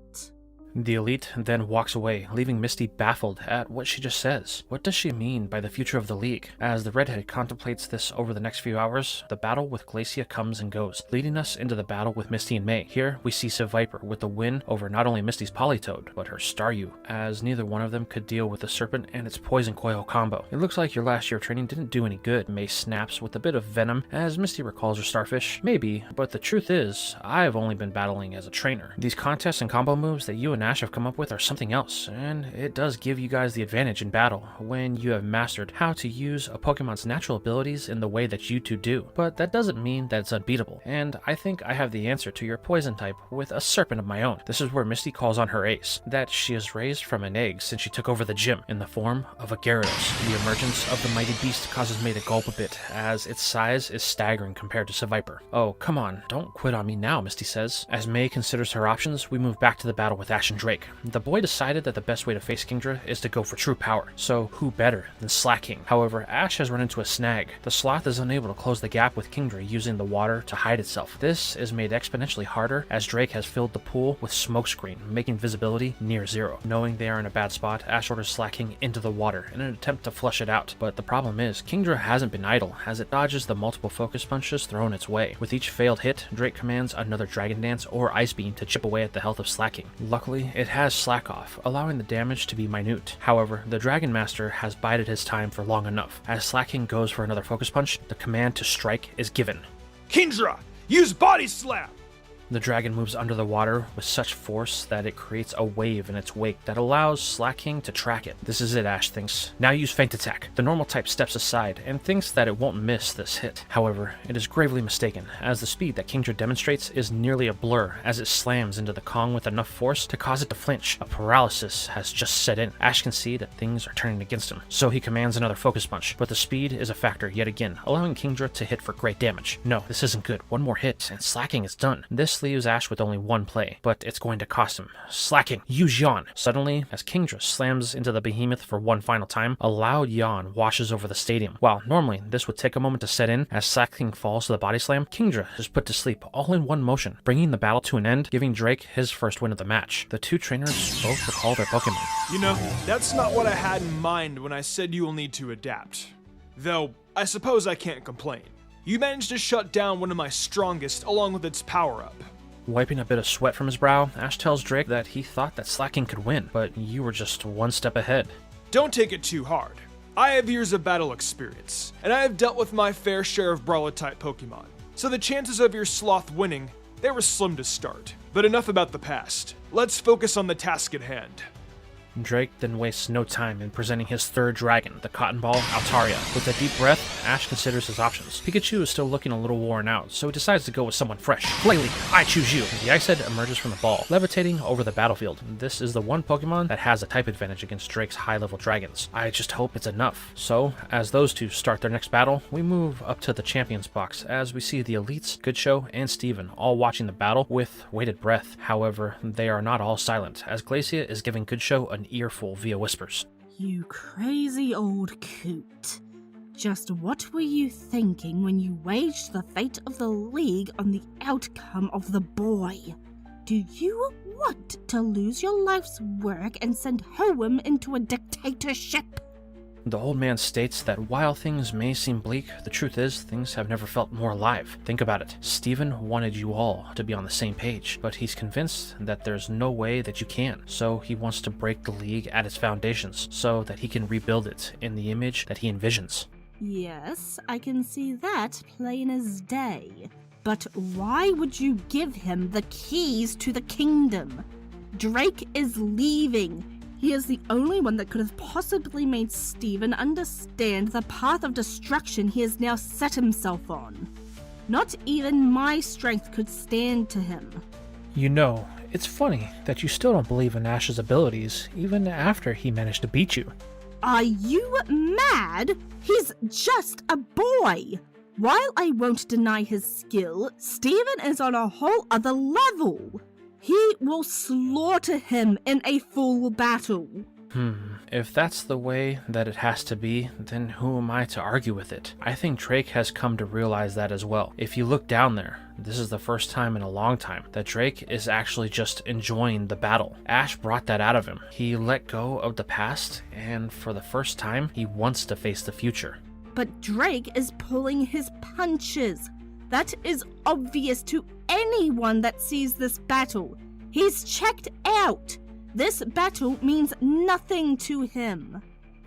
The elite then walks away, leaving Misty baffled at what she just says. What does she mean by the future of the League? As the redhead contemplates this over the next few hours, the battle with Glacia comes and goes, leading us into the battle with Misty and May. Here, we see Civ Viper with the win over not only Misty's Politoed, but her Staryu, as neither one of them could deal with the Serpent and its Poison Coil combo. It looks like your last year of training didn't do any good, May snaps with a bit of venom, as Misty recalls her Starfish. Maybe, but the truth is, I've only been battling as a trainer. These contests and combo moves that you and Ash have come up with are something else, and it does give you guys the advantage in battle when you have mastered how to use a Pokemon's natural abilities in the way that you two do. But that doesn't mean that it's unbeatable, and I think I have the answer to your poison type with a Serpent of my own. This is where Misty calls on her ace, that she has raised from an egg since she took over the gym, in the form of a Gyarados. The emergence of the mighty beast causes May to gulp a bit, as its size is staggering compared to Civ Viper. Oh, come on, don't quit on me now, Misty says. As May considers her options, we move back to the battle with Ash and Drake. The boy decided that the best way to face Kingdra is to go for true power, so who better than Slacking? However, Ash has run into a snag. The sloth is unable to close the gap with Kingdra using the water to hide itself. This is made exponentially harder as Drake has filled the pool with smokescreen, making visibility near zero. Knowing they are in a bad spot, Ash orders Slacking into the water in an attempt to flush it out. But the problem is, Kingdra hasn't been idle, as it dodges the multiple focus punches thrown its way. With each failed hit, Drake commands another Dragon Dance or Ice Beam to chip away at the health of Slacking. Luckily, it has Slack Off, allowing the damage to be minute. However, the Dragon Master has bided his time for long enough. As Slacking goes for another focus punch, the command to strike is given. Kingdra, use Body Slam! The dragon moves under the water with such force that it creates a wave in its wake that allows Slacking to track it. This is it, Ash thinks. Now use Feint Attack. The normal type steps aside and thinks that it won't miss this hit. However, it is gravely mistaken, as the speed that Kingdra demonstrates is nearly a blur as it slams into the Kong with enough force to cause it to flinch. A paralysis has just set in. Ash can see that things are turning against him, so he commands another focus punch, but the speed is a factor yet again, allowing Kingdra to hit for great damage. No, this isn't good. One more hit, and Slacking is done. This leaves Ash with only one play, but it's going to cost him. Slacking, use Yawn. Suddenly, as Kingdra slams into the behemoth for one final time, a loud yawn washes over the stadium. While normally this would take a moment to set in, as Slacking falls to the body slam, Kingdra is put to sleep all in one motion, bringing the battle to an end, giving Drake his first win of the match. The two trainers both recall their Pokemon. You know, that's not what I had in mind when I said you will need to adapt. Though, I suppose I can't complain. You managed to shut down one of my strongest along with its power-up. Wiping a bit of sweat from his brow, Ash tells Drake that he thought that Slacking could win, but you were just one step ahead. Don't take it too hard. I have years of battle experience, and I have dealt with my fair share of Brawler-type Pokemon, so the chances of your Sloth winning, they were slim to start. But enough about the past. Let's focus on the task at hand. Drake then wastes no time in presenting his third dragon, the Cotton Ball Altaria. With a deep breath, Ash considers his options. Pikachu is still looking a little worn out, so he decides to go with someone fresh. Glalie, I choose you! The Ice Head emerges from the ball, levitating over the battlefield. This is the one Pokemon that has a type advantage against Drake's high-level dragons. I just hope it's enough. So, as those two start their next battle, we move up to the Champions box as we see the Elites, Goodshow, and Steven all watching the battle with bated breath. However, they are not all silent, as Glacia is giving Goodshow an earful via whispers. You crazy old coot. Just what were you thinking when you waged the fate of the League on the outcome of the boy? Do you want to lose your life's work and send Hoenn into a dictatorship? The old man states that while things may seem bleak, the truth is things have never felt more alive. Think about it. Steven wanted you all to be on the same page, but he's convinced that there's no way that you can. So he wants to break the League at its foundations so that he can rebuild it in the image that he envisions. Yes, I can see that plain as day. But why would you give him the keys to the kingdom? Drake is leaving. He is the only one that could have possibly made Steven understand the path of destruction he has now set himself on. Not even my strength could stand to him. You know, it's funny that you still don't believe in Ash's abilities, even after he managed to beat you. Are you mad? He's just a boy. While I won't deny his skill, Steven is on a whole other level. He will slaughter him in a full battle. If that's the way that it has to be, then who am I to argue with it? I think Drake has come to realize that as well. If you look down there, this is the first time in a long time that Drake is actually just enjoying the battle. Ash brought that out of him. He let go of the past, and for the first time, he wants to face the future. But Drake is pulling his punches. That is obvious to anyone that sees this battle. He's checked out. This battle means nothing to him.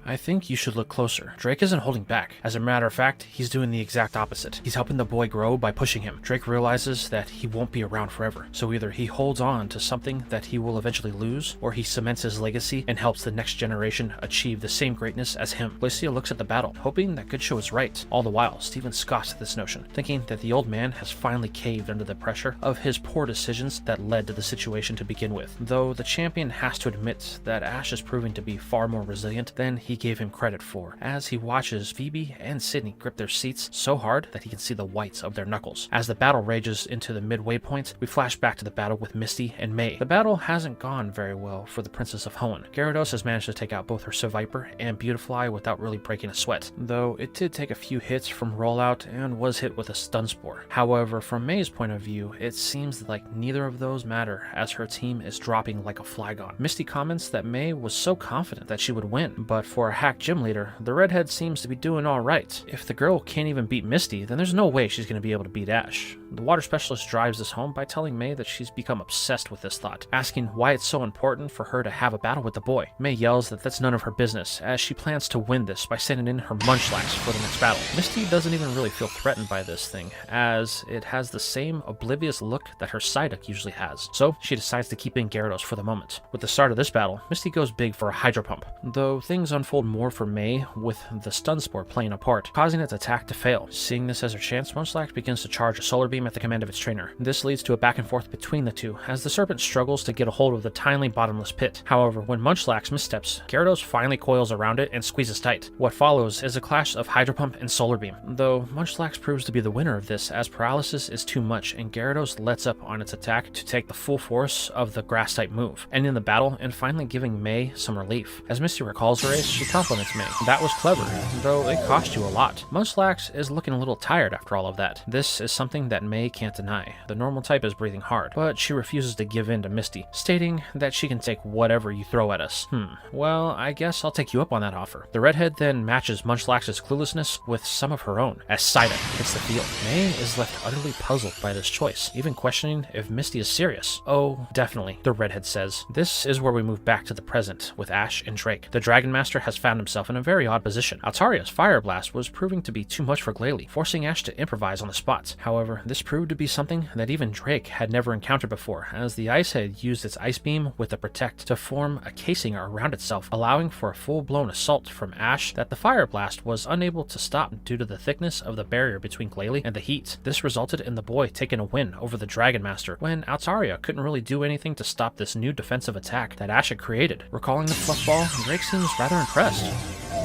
I think you should look closer. Drake isn't holding back. As a matter of fact, he's doing the exact opposite. He's helping the boy grow by pushing him. Drake realizes that he won't be around forever, so either he holds on to something that he will eventually lose, or he cements his legacy and helps the next generation achieve the same greatness as him. Glacia looks at the battle, hoping that Goodshow is right. All the while, Steven scoffs at this notion, thinking that the old man has finally caved under the pressure of his poor decisions that led to the situation to begin with. Though the champion has to admit that Ash is proving to be far more resilient than he gave him credit for, as he watches Phoebe and Sydney grip their seats so hard that he can see the whites of their knuckles. As the battle rages into the midway point, we flash back to the battle with Misty and May. The battle hasn't gone very well for the Princess of Hoenn. Gyarados has managed to take out both her Seviper and Beautifly without really breaking a sweat, though it did take a few hits from rollout and was hit with a stun spore. However, from May's point of view, it seems like neither of those matter as her team is dropping like a Flygon. Misty comments that May was so confident that she would win, but for a hack gym leader, the redhead seems to be doing alright. If the girl can't even beat Misty, then there's no way she's going to be able to beat Ash. The water specialist drives this home by telling May that she's become obsessed with this thought, asking why it's so important for her to have a battle with the boy. May yells that that's none of her business, as she plans to win this by sending in her Munchlax for the next battle. Misty doesn't even really feel threatened by this thing, as it has the same oblivious look that her Psyduck usually has, so she decides to keep in Gyarados for the moment. With the start of this battle, Misty goes big for a Hydro Pump, though things unfold more for May with the Stun Spore playing a part, causing its attack to fail. Seeing this as her chance, Munchlax begins to charge a Solar Beam at the command of its trainer. This leads to a back and forth between the two, as the Serpent struggles to get a hold of the tiny bottomless pit. However, when Munchlax missteps, Gyarados finally coils around it and squeezes tight. What follows is a clash of Hydro Pump and Solar Beam, though Munchlax proves to be the winner of this, as paralysis is too much and Gyarados lets up on its attack to take the full force of the Grass-type move, ending the battle and finally giving May some relief. As Misty recalls her ace, she compliments May. That was clever, though it cost you a lot. Munchlax is looking a little tired after all of that. This is something that May can't deny. The normal type is breathing hard, but she refuses to give in to Misty, stating that she can take whatever you throw at us. Well, I guess I'll take you up on that offer. The redhead then matches Munchlax's cluelessness with some of her own, as Psyduck hits the field. May is left utterly puzzled by this choice, even questioning if Misty is serious. Oh, definitely, the redhead says. This is where we move back to the present with Ash and Drake. The Dragon Master has has found himself in a very odd position. Altaria's Fire Blast was proving to be too much for Glalie, forcing Ash to improvise on the spot. However, this proved to be something that even Drake had never encountered before, as the Ice Head used its Ice Beam with the Protect to form a casing around itself, allowing for a full-blown assault from Ash that the Fire Blast was unable to stop due to the thickness of the barrier between Glalie and the heat. This resulted in the boy taking a win over the Dragon Master, when Altaria couldn't really do anything to stop this new defensive attack that Ash had created. Recalling the fluff ball, Drake seems rather impressed.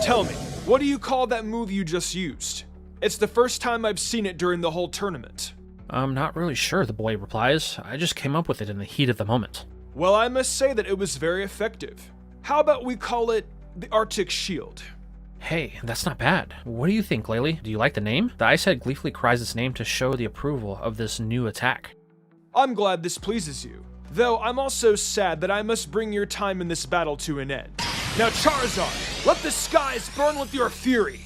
Tell me, what do you call that move you just used? It's the first time I've seen it during the whole tournament. I'm not really sure, the boy replies. I just came up with it in the heat of the moment. Well, I must say that it was very effective. How about we call it the Arctic Shield? Hey, that's not bad. What do you think, Glalie? Do you like the name? The Ice Head gleefully cries its name to show the approval of this new attack. I'm glad this pleases you, though I'm also sad that I must bring your time in this battle to an end. Now Charizard, let the skies burn with your fury!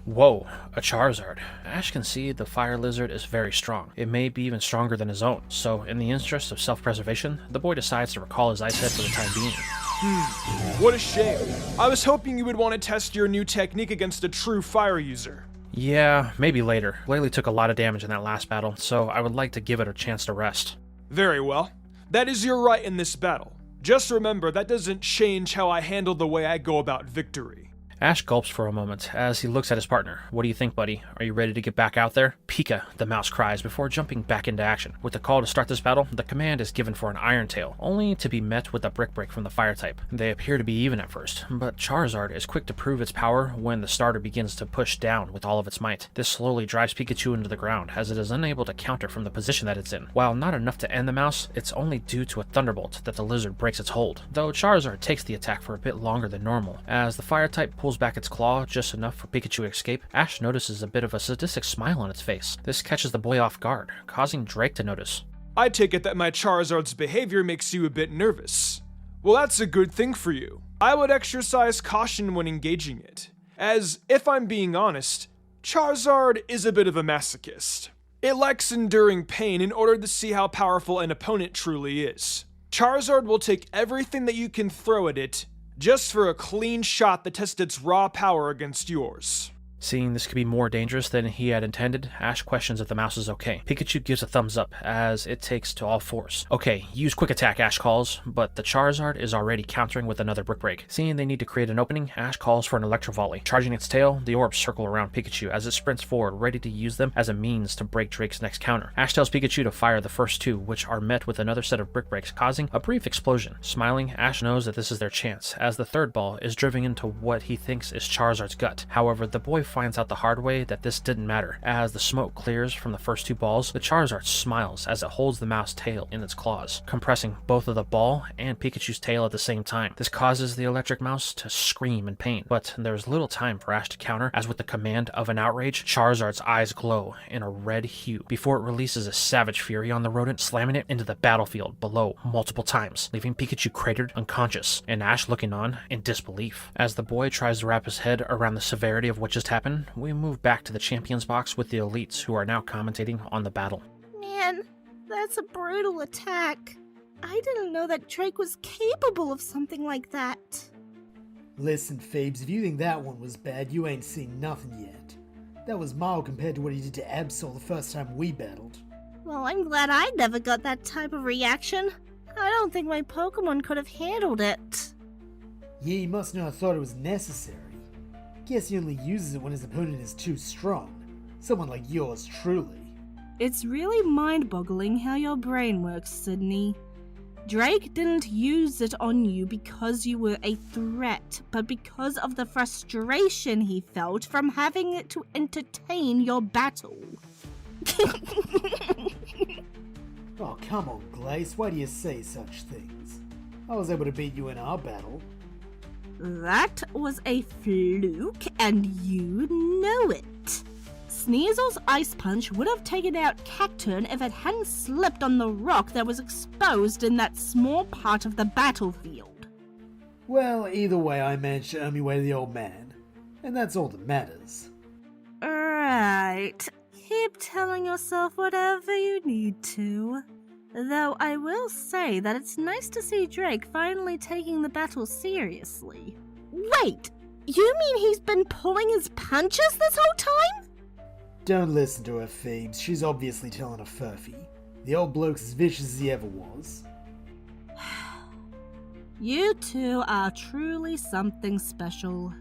Whoa, a Charizard. Ash can see the fire lizard is very strong. It may be even stronger than his own, so in the interest of self-preservation, the boy decides to recall his Ice Head for the time being. What a shame. I was hoping you would want to test your new technique against a true fire user. Yeah, maybe later. Glalie took a lot of damage in that last battle, so I would like to give it a chance to rest. Very well. That is your right in this battle. Just remember, that doesn't change how I handle the way I go about victory. Ash gulps for a moment as he looks at his partner. What do you think, buddy? Are you ready to get back out there? Pika, the mouse cries before jumping back into action. With the call to start this battle, the command is given for an Iron Tail, only to be met with a Brick Break from the fire type. They appear to be even at first, but Charizard is quick to prove its power when the starter begins to push down with all of its might. This slowly drives Pikachu into the ground as it is unable to counter from the position that it's in. While not enough to end the mouse, it's only due to a Thunderbolt that the lizard breaks its hold, though Charizard takes the attack for a bit longer than normal. As the fire type pulls back its claw just enough for Pikachu to escape, Ash notices a bit of a sadistic smile on its face. This catches the boy off guard, causing Drake to notice. I take it that my Charizard's behavior makes you a bit nervous. Well, that's a good thing for you. I would exercise caution when engaging it, as, if I'm being honest, Charizard is a bit of a masochist. It likes enduring pain in order to see how powerful an opponent truly is. Charizard will take everything that you can throw at it just for a clean shot that tests its raw power against yours. Seeing this could be more dangerous than he had intended, Ash questions if the mouse is okay. Pikachu gives a thumbs up as it takes to all fours. Okay, use Quick Attack, Ash calls, but the Charizard is already countering with another Brick Break. Seeing they need to create an opening, Ash calls for an Electro Volley. Charging its tail, the orbs circle around Pikachu as it sprints forward, ready to use them as a means to break Drake's next counter. Ash tells Pikachu to fire the first two, which are met with another set of Brick Breaks, causing a brief explosion. Smiling, Ash knows that this is their chance, as the third ball is driven into what he thinks is Charizard's gut. However, the boy finds out the hard way that this didn't matter. As the smoke clears from the first two balls, the Charizard smiles as it holds the mouse tail in its claws, compressing both of the ball and Pikachu's tail at the same time. This causes the electric mouse to scream in pain, but there's little time for Ash to counter, as with the command of an outrage, Charizard's eyes glow in a red hue before it releases a savage fury on the rodent, slamming it into the battlefield below multiple times, leaving Pikachu cratered unconscious, and Ash looking on in disbelief. As the boy tries to wrap his head around the severity of what just happened, we move back to the champions box with the elites who are now commentating on the battle. Man, that's a brutal attack. I didn't know that Drake was capable of something like that. Listen, Phoebes, if you think that one was bad, you ain't seen nothing yet. That was mild compared to what he did to Absol the first time we battled. Well, I'm glad I never got that type of reaction. I don't think my Pokémon could have handled it. Yeah, he must not have thought it was necessary. Guess he only uses it when his opponent is too strong. Someone like yours truly. It's really mind-boggling how your brain works, Sydney. Drake didn't use it on you because you were a threat, but because of the frustration he felt from having it to entertain your battle. Oh, come on, Glace, why do you say such things? I was able to beat you in our battle. That was a fluke, and you know it. Sneasel's Ice Punch would have taken out Cacturn if it hadn't slipped on the rock that was exposed in that small part of the battlefield. Well, either way, I managed to earn me way to the old man, and that's all that matters. Right. Keep telling yourself whatever you need to. Though I will say that it's nice to see Drake finally taking the battle seriously. Wait! You mean he's been pulling his punches this whole time? Don't listen to her, Phoebes. She's obviously telling a furphy. The old bloke's as vicious as he ever was. You two are truly something special.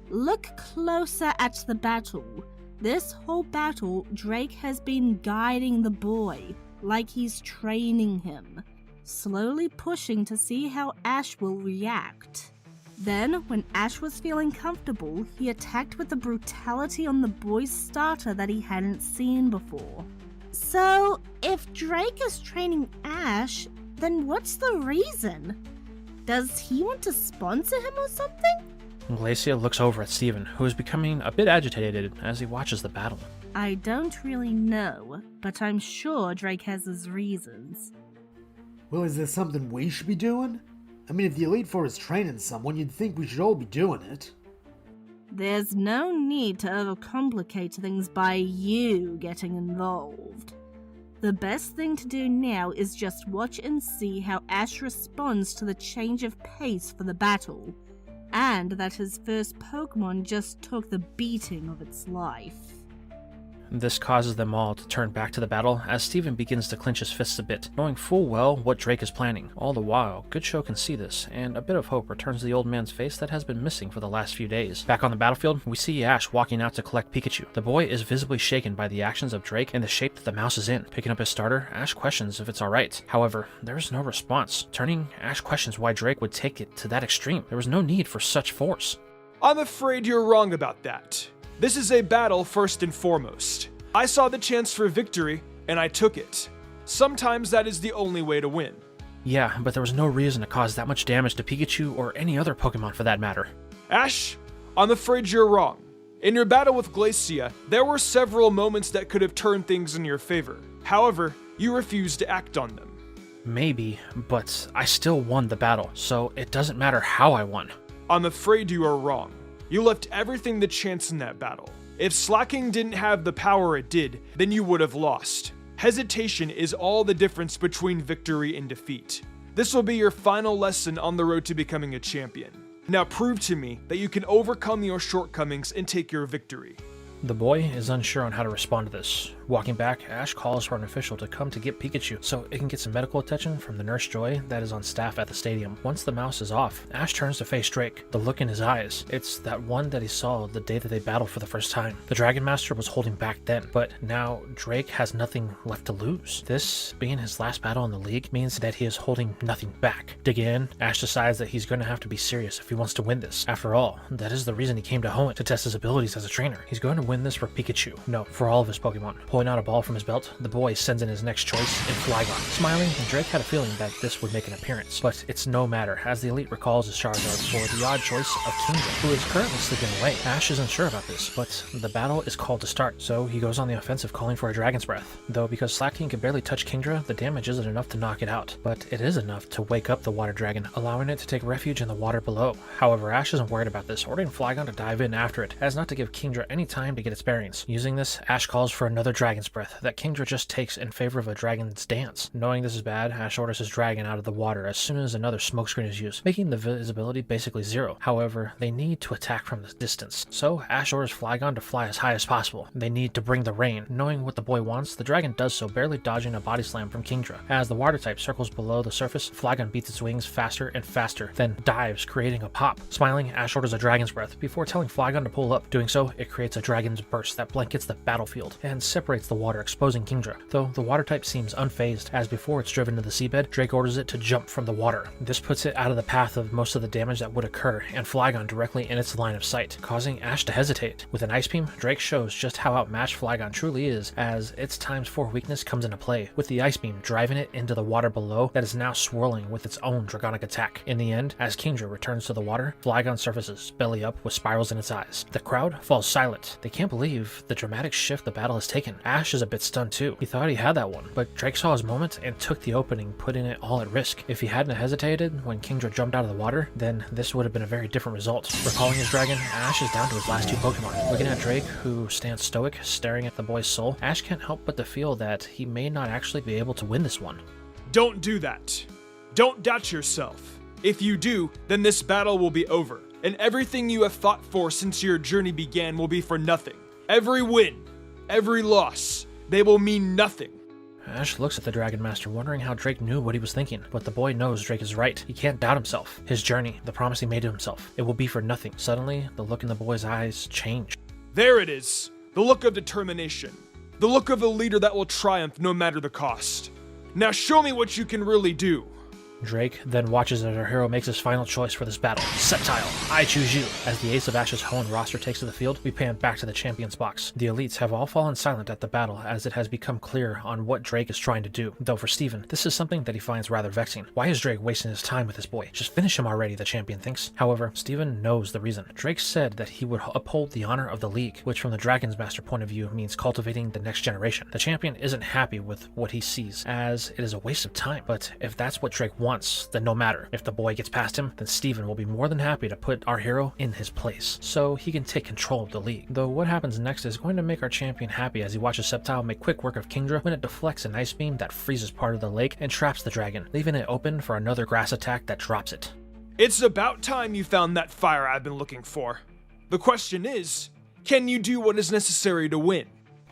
Look closer at the battle. This whole battle, Drake has been guiding the boy, like he's training him, slowly pushing to see how Ash will react. Then, when Ash was feeling comfortable, he attacked with a brutality on the boy's starter that he hadn't seen before. So, if Drake is training Ash, then what's the reason? Does he want to sponsor him or something? Glacia looks over at Steven, who is becoming a bit agitated as he watches the battle. I don't really know, but I'm sure Drake has his reasons. Well, is there something we should be doing? I mean, if the Elite Four is training someone, you'd think we should all be doing it. There's no need to overcomplicate things by you getting involved. The best thing to do now is just watch and see how Ash responds to the change of pace for the battle, and that his first Pokémon just took the beating of its life. This causes them all to turn back to the battle as Steven begins to clench his fists a bit, knowing full well what Drake is planning. All the while, Good Show can see this, and a bit of hope returns to the old man's face that has been missing for the last few days. Back on the battlefield, we see Ash walking out to collect Pikachu. The boy is visibly shaken by the actions of Drake and the shape that the mouse is in. Picking up his starter, Ash questions if it's alright. However, there is no response. Turning, Ash questions why Drake would take it to that extreme. There was no need for such force. I'm afraid you're wrong about that. This is a battle first and foremost. I saw the chance for victory, and I took it. Sometimes that is the only way to win. Yeah, but there was no reason to cause that much damage to Pikachu or any other Pokemon for that matter. Ash, I'm afraid you're wrong. In your battle with Glacia, there were several moments that could have turned things in your favor. However, you refused to act on them. Maybe, but I still won the battle, so it doesn't matter how I won. I'm afraid you are wrong. You left everything to chance in that battle. If slacking didn't have the power it did, then you would have lost. Hesitation is all the difference between victory and defeat. This will be your final lesson on the road to becoming a champion. Now prove to me that you can overcome your shortcomings and take your victory. The boy is unsure on how to respond to this. Walking back, Ash calls for an official to come to get Pikachu so it can get some medical attention from the Nurse Joy that is on staff at the stadium. Once the mouse is off, Ash turns to face Drake. The look in his eyes, it's that one that he saw the day that they battled for the first time. The Dragon Master was holding back then, but now Drake has nothing left to lose. This being his last battle in the league means that he is holding nothing back. Digging in, Ash decides that he's going to have to be serious if he wants to win this. After all, that is the reason he came to Hoenn, to test his abilities as a trainer. He's going to win this for Pikachu. No, for all of his Pokemon. Pulling out a ball from his belt, the boy sends in his next choice in Flygon. Smiling, Drake had a feeling that this would make an appearance, but it's no matter, as the Elite recalls his Charizard for the odd choice of Kingdra, who is currently sleeping away. Ash is unsure about this, but the battle is called to start, so he goes on the offensive calling for a Dragon's Breath. Though because Slaking can barely touch Kingdra, the damage isn't enough to knock it out, but it is enough to wake up the Water Dragon, allowing it to take refuge in the water below. However, Ash isn't worried about this, ordering Flygon to dive in after it, as not to give Kingdra any time to get its bearings. Using this, Ash calls for another Dragon's Breath that Kingdra just takes in favor of a Dragon's Dance. Knowing this is bad, Ash orders his dragon out of the water as soon as another smokescreen is used, making the visibility basically zero. However, they need to attack from the distance, so Ash orders Flygon to fly as high as possible. They need to bring the rain. Knowing what the boy wants, the dragon does so, barely dodging a body slam from Kingdra. As the water type circles below the surface, Flygon beats its wings faster and faster, then dives, creating a pop. Smiling, Ash orders a Dragon's Breath before telling Flygon to pull up. Doing so, it creates a Dragon's Burst that blankets the battlefield and separates the water, exposing Kingdra. Though the water type seems unfazed, as before it's driven to the seabed, Drake orders it to jump from the water. This puts it out of the path of most of the damage that would occur, and Flygon directly in its line of sight, causing Ash to hesitate. With an Ice Beam, Drake shows just how outmatched Flygon truly is, as its ×4 weakness comes into play, with the Ice Beam driving it into the water below that is now swirling with its own Dragonic attack. In the end, as Kingdra returns to the water, Flygon surfaces, belly up, with spirals in its eyes. The crowd falls silent. They can't believe the dramatic shift the battle has taken. Ash is a bit stunned too. He thought he had that one, but Drake saw his moment and took the opening, putting it all at risk. If he hadn't hesitated when Kingdra jumped out of the water, then this would have been a very different result. Recalling his dragon, Ash is down to his last two Pokemon. Looking at Drake, who stands stoic, staring at the boy's soul, Ash can't help but to feel that he may not actually be able to win this one. Don't do that. Don't doubt yourself. If you do, then this battle will be over. and everything you have fought for since your journey began will be for nothing. Every win, every loss, they will mean nothing. Ash looks at the Dragon Master, wondering how Drake knew what he was thinking, but the boy knows Drake is right. He can't doubt himself. His journey, the promise he made to himself, it will be for nothing. Suddenly, the look in the boy's eyes changed. There it is, the look of determination, the look of a leader that will triumph no matter the cost. Now show me what you can really do. Drake then watches as our hero makes his final choice for this battle. Septile, I choose you. As the ace of Ash's Hoenn roster takes to the field, we pan back to the champions box. The elites have all fallen silent at the battle as it has become clear on what Drake is trying to do. Though for Steven, this is something that he finds rather vexing. Why is Drake wasting his time with this boy? Just finish him already, the champion thinks. However, Steven knows the reason. Drake said that he would uphold the honor of the league, which from the Dragon's Master point of view means cultivating the next generation. The champion isn't happy with what he sees, as it is a waste of time. But if that's what Drake wants, then no matter. If the boy gets past him, then Steven will be more than happy to put our hero in his place, so he can take control of the league. Though what happens next is going to make our champion happy as he watches Septile make quick work of Kingdra when it deflects an ice beam that freezes part of the lake and traps the dragon, leaving it open for another grass attack that drops it. It's about time you found that fire I've been looking for. The question is, can you do what is necessary to win?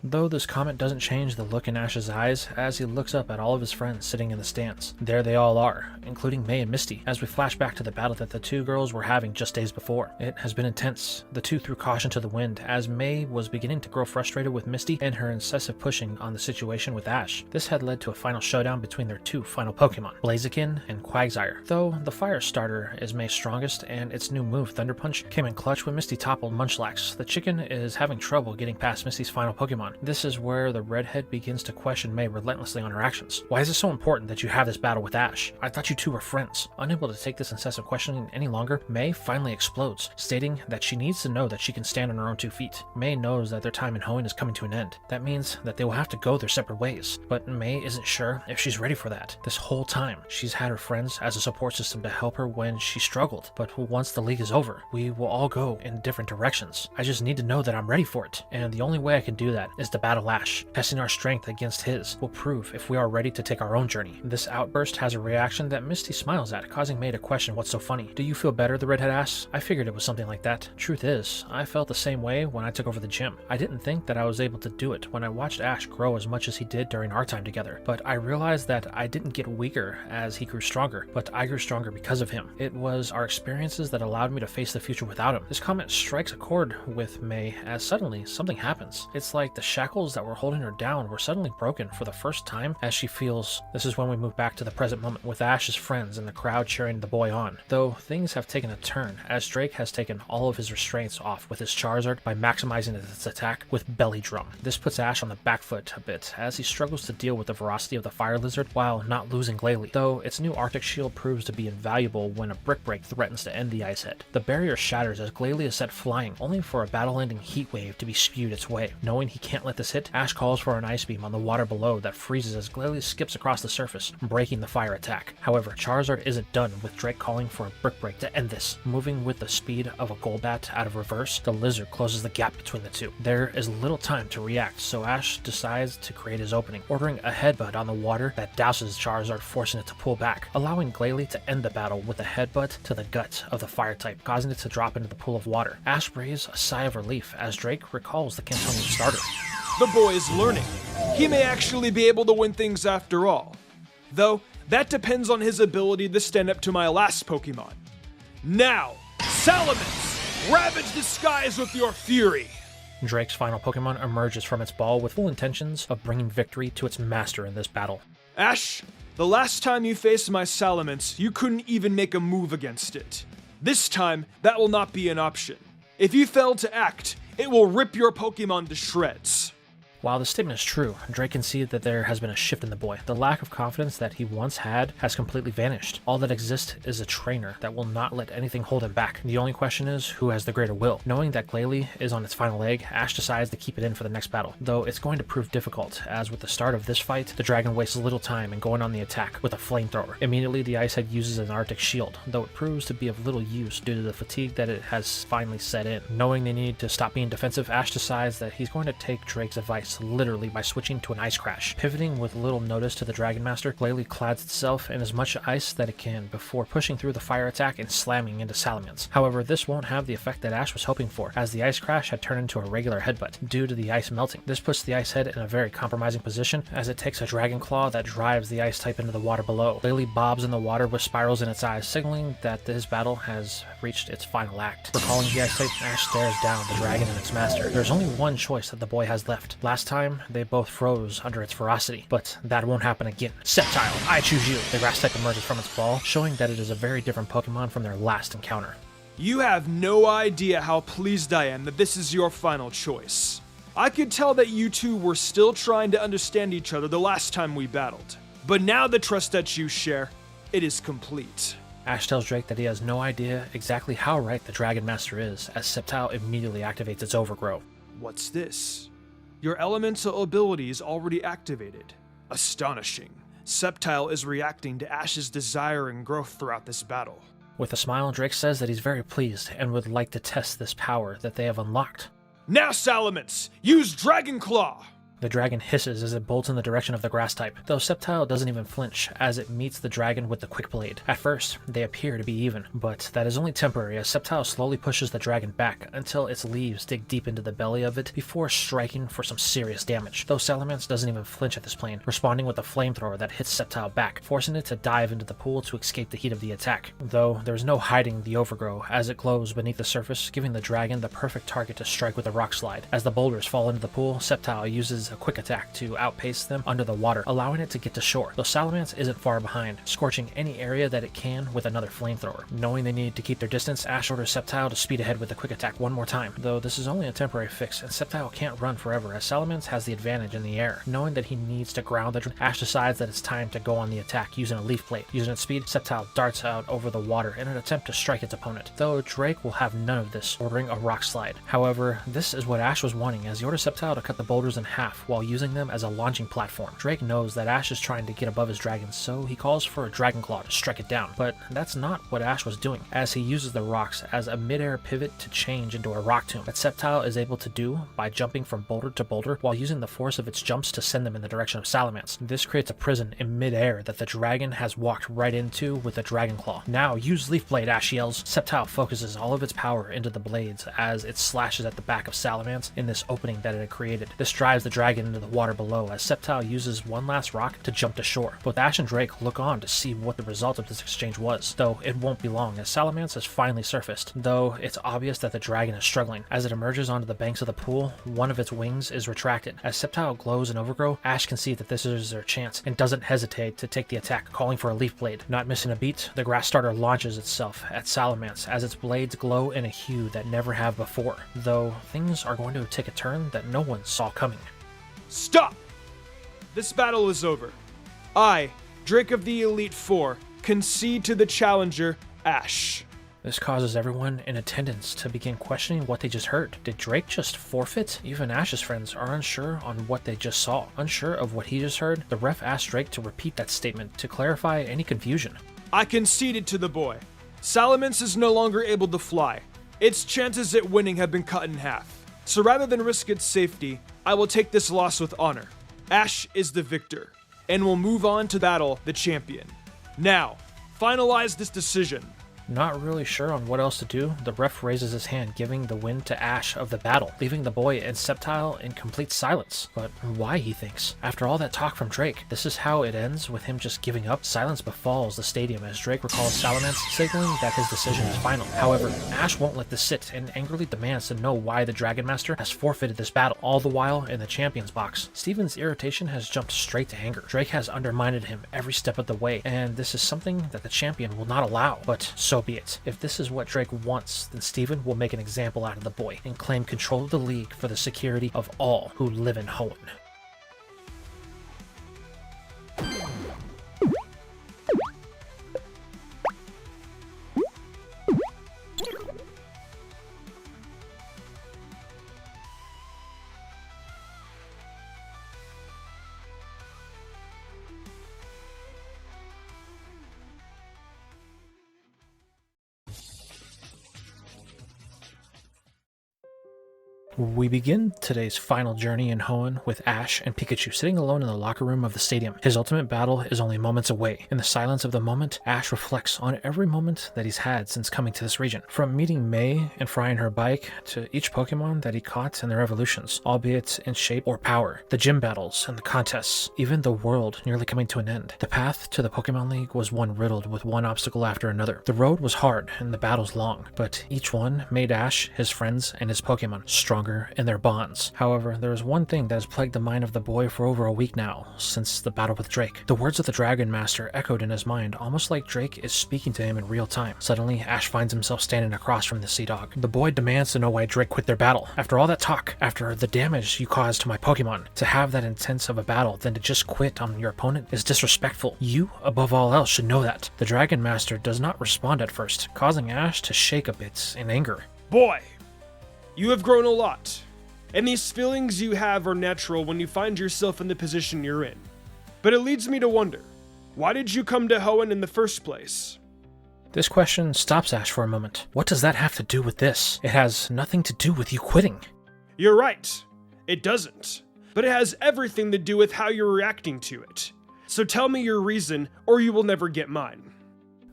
Though this comment doesn't change the look in Ash's eyes as he looks up at all of his friends sitting in the stands. There they all are, including May and Misty, as we flash back to the battle that the two girls were having just days before. It has been intense. The two threw caution to the wind as May was beginning to grow frustrated with Misty and her incessant pushing on the situation with Ash. This had led to a final showdown between their two final Pokemon, Blaziken and Quagsire. Though the fire starter is May's strongest and its new move, Thunder Punch, came in clutch when Misty toppled Munchlax. The chicken is having trouble getting past Misty's final Pokemon. This is where the redhead begins to question May relentlessly on her actions. Why is it so important that you have this battle with Ash? I thought you two were friends. Unable to take this incessant questioning any longer, May finally explodes, stating that she needs to know that she can stand on her own 2 feet. May knows that their time in Hoenn is coming to an end. That means that they will have to go their separate ways, but May isn't sure if she's ready for that. This whole time, she's had her friends as a support system to help her when she struggled, but once the league is over, we will all go in different directions. I just need to know that I'm ready for it, and the only way I can do that is to battle Ash. Testing our strength against his will prove if we are ready to take our own journey. This outburst has a reaction that Misty smiles at, causing May to question what's so funny. Do you feel better? The redhead asks. I figured it was something like that. Truth is, I felt the same way when I took over the gym. I didn't think that I was able to do it when I watched Ash grow as much as he did during our time together, but I realized that I didn't get weaker as he grew stronger, but I grew stronger because of him. It was our experiences that allowed me to face the future without him. This comment strikes a chord with May as suddenly something happens. It's like the shackles that were holding her down were suddenly broken for the first time as she feels. This is when we move back to the present moment with Ash's friends and the crowd cheering the boy on. Though things have taken a turn as Drake has taken all of his restraints off with his Charizard by maximizing its attack with Belly Drum. This puts Ash on the back foot a bit as he struggles to deal with the ferocity of the Fire Lizard while not losing Glalie, though its new Arctic Shield proves to be invaluable when a Brick Break threatens to end the Ice Head. The barrier shatters as Glalie is set flying, only for a battle-ending heat wave to be spewed its way. Knowing he can't let this hit, Ash calls for an Ice Beam on the water below that freezes as Glalie skips across the surface, breaking the fire attack. However, Charizard isn't done, with Drake calling for a Brick Break to end this. Moving with the speed of a Golbat out of reverse, the Lizard closes the gap between the two. There is little time to react, so Ash decides to create his opening, ordering a Headbutt on the water that douses Charizard, forcing it to pull back, allowing Glalie to end the battle with a Headbutt to the gut of the Fire type, causing it to drop into the pool of water. Ash breathes a sigh of relief as Drake recalls the Cantonian starter. The boy is learning. He may actually be able to win things after all. Though, that depends on his ability to stand up to my last Pokemon. Now, Salamence! Ravage the skies with your fury! Drake's final Pokemon emerges from its ball with full intentions of bringing victory to its master in this battle. Ash, the last time you faced my Salamence, you couldn't even make a move against it. This time, that will not be an option. If you fail to act, it will rip your Pokemon to shreds. While the statement is true, Drake can see that there has been a shift in the boy. The lack of confidence that he once had has completely vanished. All that exists is a trainer that will not let anything hold him back. The only question is, who has the greater will? Knowing that Glalie is on its final leg, Ash decides to keep it in for the next battle, though it's going to prove difficult, as with the start of this fight, the dragon wastes little time in going on the attack with a flamethrower. Immediately, the Ice Head uses an Arctic Shield, though it proves to be of little use due to the fatigue that it has finally set in. Knowing they need to stop being defensive, Ash decides that he's going to take Drake's advice ice literally by switching to an ice crash. Pivoting with little notice to the Dragon Master, Glalie clads itself in as much ice that it can before pushing through the fire attack and slamming into Salamence. However, this won't have the effect that Ash was hoping for, as the ice crash had turned into a regular headbutt due to the ice melting. This puts the ice head in a very compromising position as it takes a Dragon Claw that drives the ice type into the water below. Glalie bobs in the water with spirals in its eyes, signaling that this battle has reached its final act. Recalling the ice type, Ash stares down the dragon and its master. There's only one choice that the boy has left. Last time, they both froze under its ferocity, but that won't happen again. Sceptile, I choose you! The grass type emerges from its ball, showing that it is a very different Pokemon from their last encounter. You have no idea how pleased I am that this is your final choice. I could tell that you two were still trying to understand each other the last time we battled. But now the trust that you share, it is complete. Ash tells Drake that he has no idea exactly how right the Dragon Master is, as Sceptile immediately activates its Overgrow. What's this? Your elemental ability is already activated. Astonishing. Sceptile is reacting to Ash's desire and growth throughout this battle. With a smile, Drake says that he's very pleased and would like to test this power that they have unlocked. Now, Salamence, use Dragon Claw! The dragon hisses as it bolts in the direction of the grass type, though Sceptile doesn't even flinch as it meets the dragon with the quick blade. At first, they appear to be even, but that is only temporary as Sceptile slowly pushes the dragon back until its leaves dig deep into the belly of it before striking for some serious damage. Though Salamence doesn't even flinch at this plane, responding with a flamethrower that hits Sceptile back, forcing it to dive into the pool to escape the heat of the attack. Though there's no hiding the Overgrow as it glows beneath the surface, giving the dragon the perfect target to strike with a rock slide. As the boulders fall into the pool, Sceptile uses a quick attack to outpace them under the water, allowing it to get to shore, though Salamence isn't far behind, scorching any area that it can with another flamethrower. Knowing they need to keep their distance, Ash orders Sceptile to speed ahead with a quick attack one more time, though this is only a temporary fix, and Sceptile can't run forever as Salamence has the advantage in the air. Knowing that he needs to ground the Ash decides that it's time to go on the attack using a Leaf Blade. Using its speed, Sceptile darts out over the water in an attempt to strike its opponent, though Drake will have none of this, ordering a rock slide. However, this is what Ash was wanting as he orders Sceptile to cut the boulders in half while using them as a launching platform. Drake knows that Ash is trying to get above his dragon, so he calls for a Dragon Claw to strike it down, but that's not what Ash was doing, as he uses the rocks as a mid-air pivot to change into a rock tomb that Sceptile is able to do by jumping from boulder to boulder while using the force of its jumps to send them in the direction of Salamence. This creates a prison in mid-air that the dragon has walked right into with a Dragon Claw. Now use Leaf Blade, Ash yells. Sceptile focuses all of its power into the blades as it slashes at the back of Salamence in this opening that it had created. This drives the dragon into the water below as Sceptile uses one last rock to jump to shore. Both Ash and Drake look on to see what the result of this exchange was, though it won't be long as Salamence has finally surfaced, though it's obvious that the dragon is struggling. As it emerges onto the banks of the pool, one of its wings is retracted. As Sceptile glows and Overgrow, Ash can see that this is their chance and doesn't hesitate to take the attack, calling for a Leaf Blade. Not missing a beat, the grass starter launches itself at Salamence as its blades glow in a hue that never have before, though things are going to take a turn that no one saw coming. Stop! This battle is over. I, Drake of the Elite Four, concede to the challenger, Ash. This causes everyone in attendance to begin questioning what they just heard. Did Drake just forfeit? Even Ash's friends are unsure on what they just saw. Unsure of what he just heard, the ref asked Drake to repeat that statement to clarify any confusion. I conceded to the boy. Salamence is no longer able to fly. Its chances at winning have been cut in half. So rather than risk its safety, I will take this loss with honor. Ash is the victor, and will move on to battle the champion. Now, finalize this decision. Not really sure on what else to do, the ref raises his hand, giving the win to Ash of the battle, leaving the boy and Sceptile in complete silence. But why, he thinks? After all that talk from Drake, this is how it ends, with him just giving up. Silence befalls the stadium as Drake recalls Salamence, signaling that his decision is final. However, Ash won't let this sit and angrily demands to know why the Dragon Master has forfeited this battle, all the while in the champion's box. Steven's irritation has jumped straight to anger. Drake has undermined him every step of the way, and this is something that the champion will not allow. But so be it. If this is what Drake wants, then Steven will make an example out of the boy and claim control of the league for the security of all who live in Hoenn. We begin today's final journey in Hoenn with Ash and Pikachu sitting alone in the locker room of the stadium. His ultimate battle is only moments away. In the silence of the moment, Ash reflects on every moment that he's had since coming to this region. From meeting May and frying her bike, to each Pokemon that he caught and their evolutions, albeit in shape or power, the gym battles and the contests, even the world nearly coming to an end. The path to the Pokemon League was one riddled with one obstacle after another. The road was hard and the battles long, but each one made Ash, his friends, and his Pokemon stronger in their bonds. However, there is one thing that has plagued the mind of the boy for over a week now, since the battle with Drake. The words of the Dragon Master echoed in his mind, almost like Drake is speaking to him in real time. Suddenly, Ash finds himself standing across from the Sea Dog. The boy demands to know why Drake quit their battle. After all that talk, after the damage you caused to my Pokemon, to have that intense of a battle, then to just quit on your opponent is disrespectful. You, above all else, should know that. The Dragon Master does not respond at first, causing Ash to shake a bit in anger. Boy, you have grown a lot, and these feelings you have are natural when you find yourself in the position you're in. But it leads me to wonder, why did you come to Hoenn in the first place? This question stops Ash for a moment. What does that have to do with this? It has nothing to do with you quitting. You're right, it doesn't. But it has everything to do with how you're reacting to it. So tell me your reason, or you will never get mine.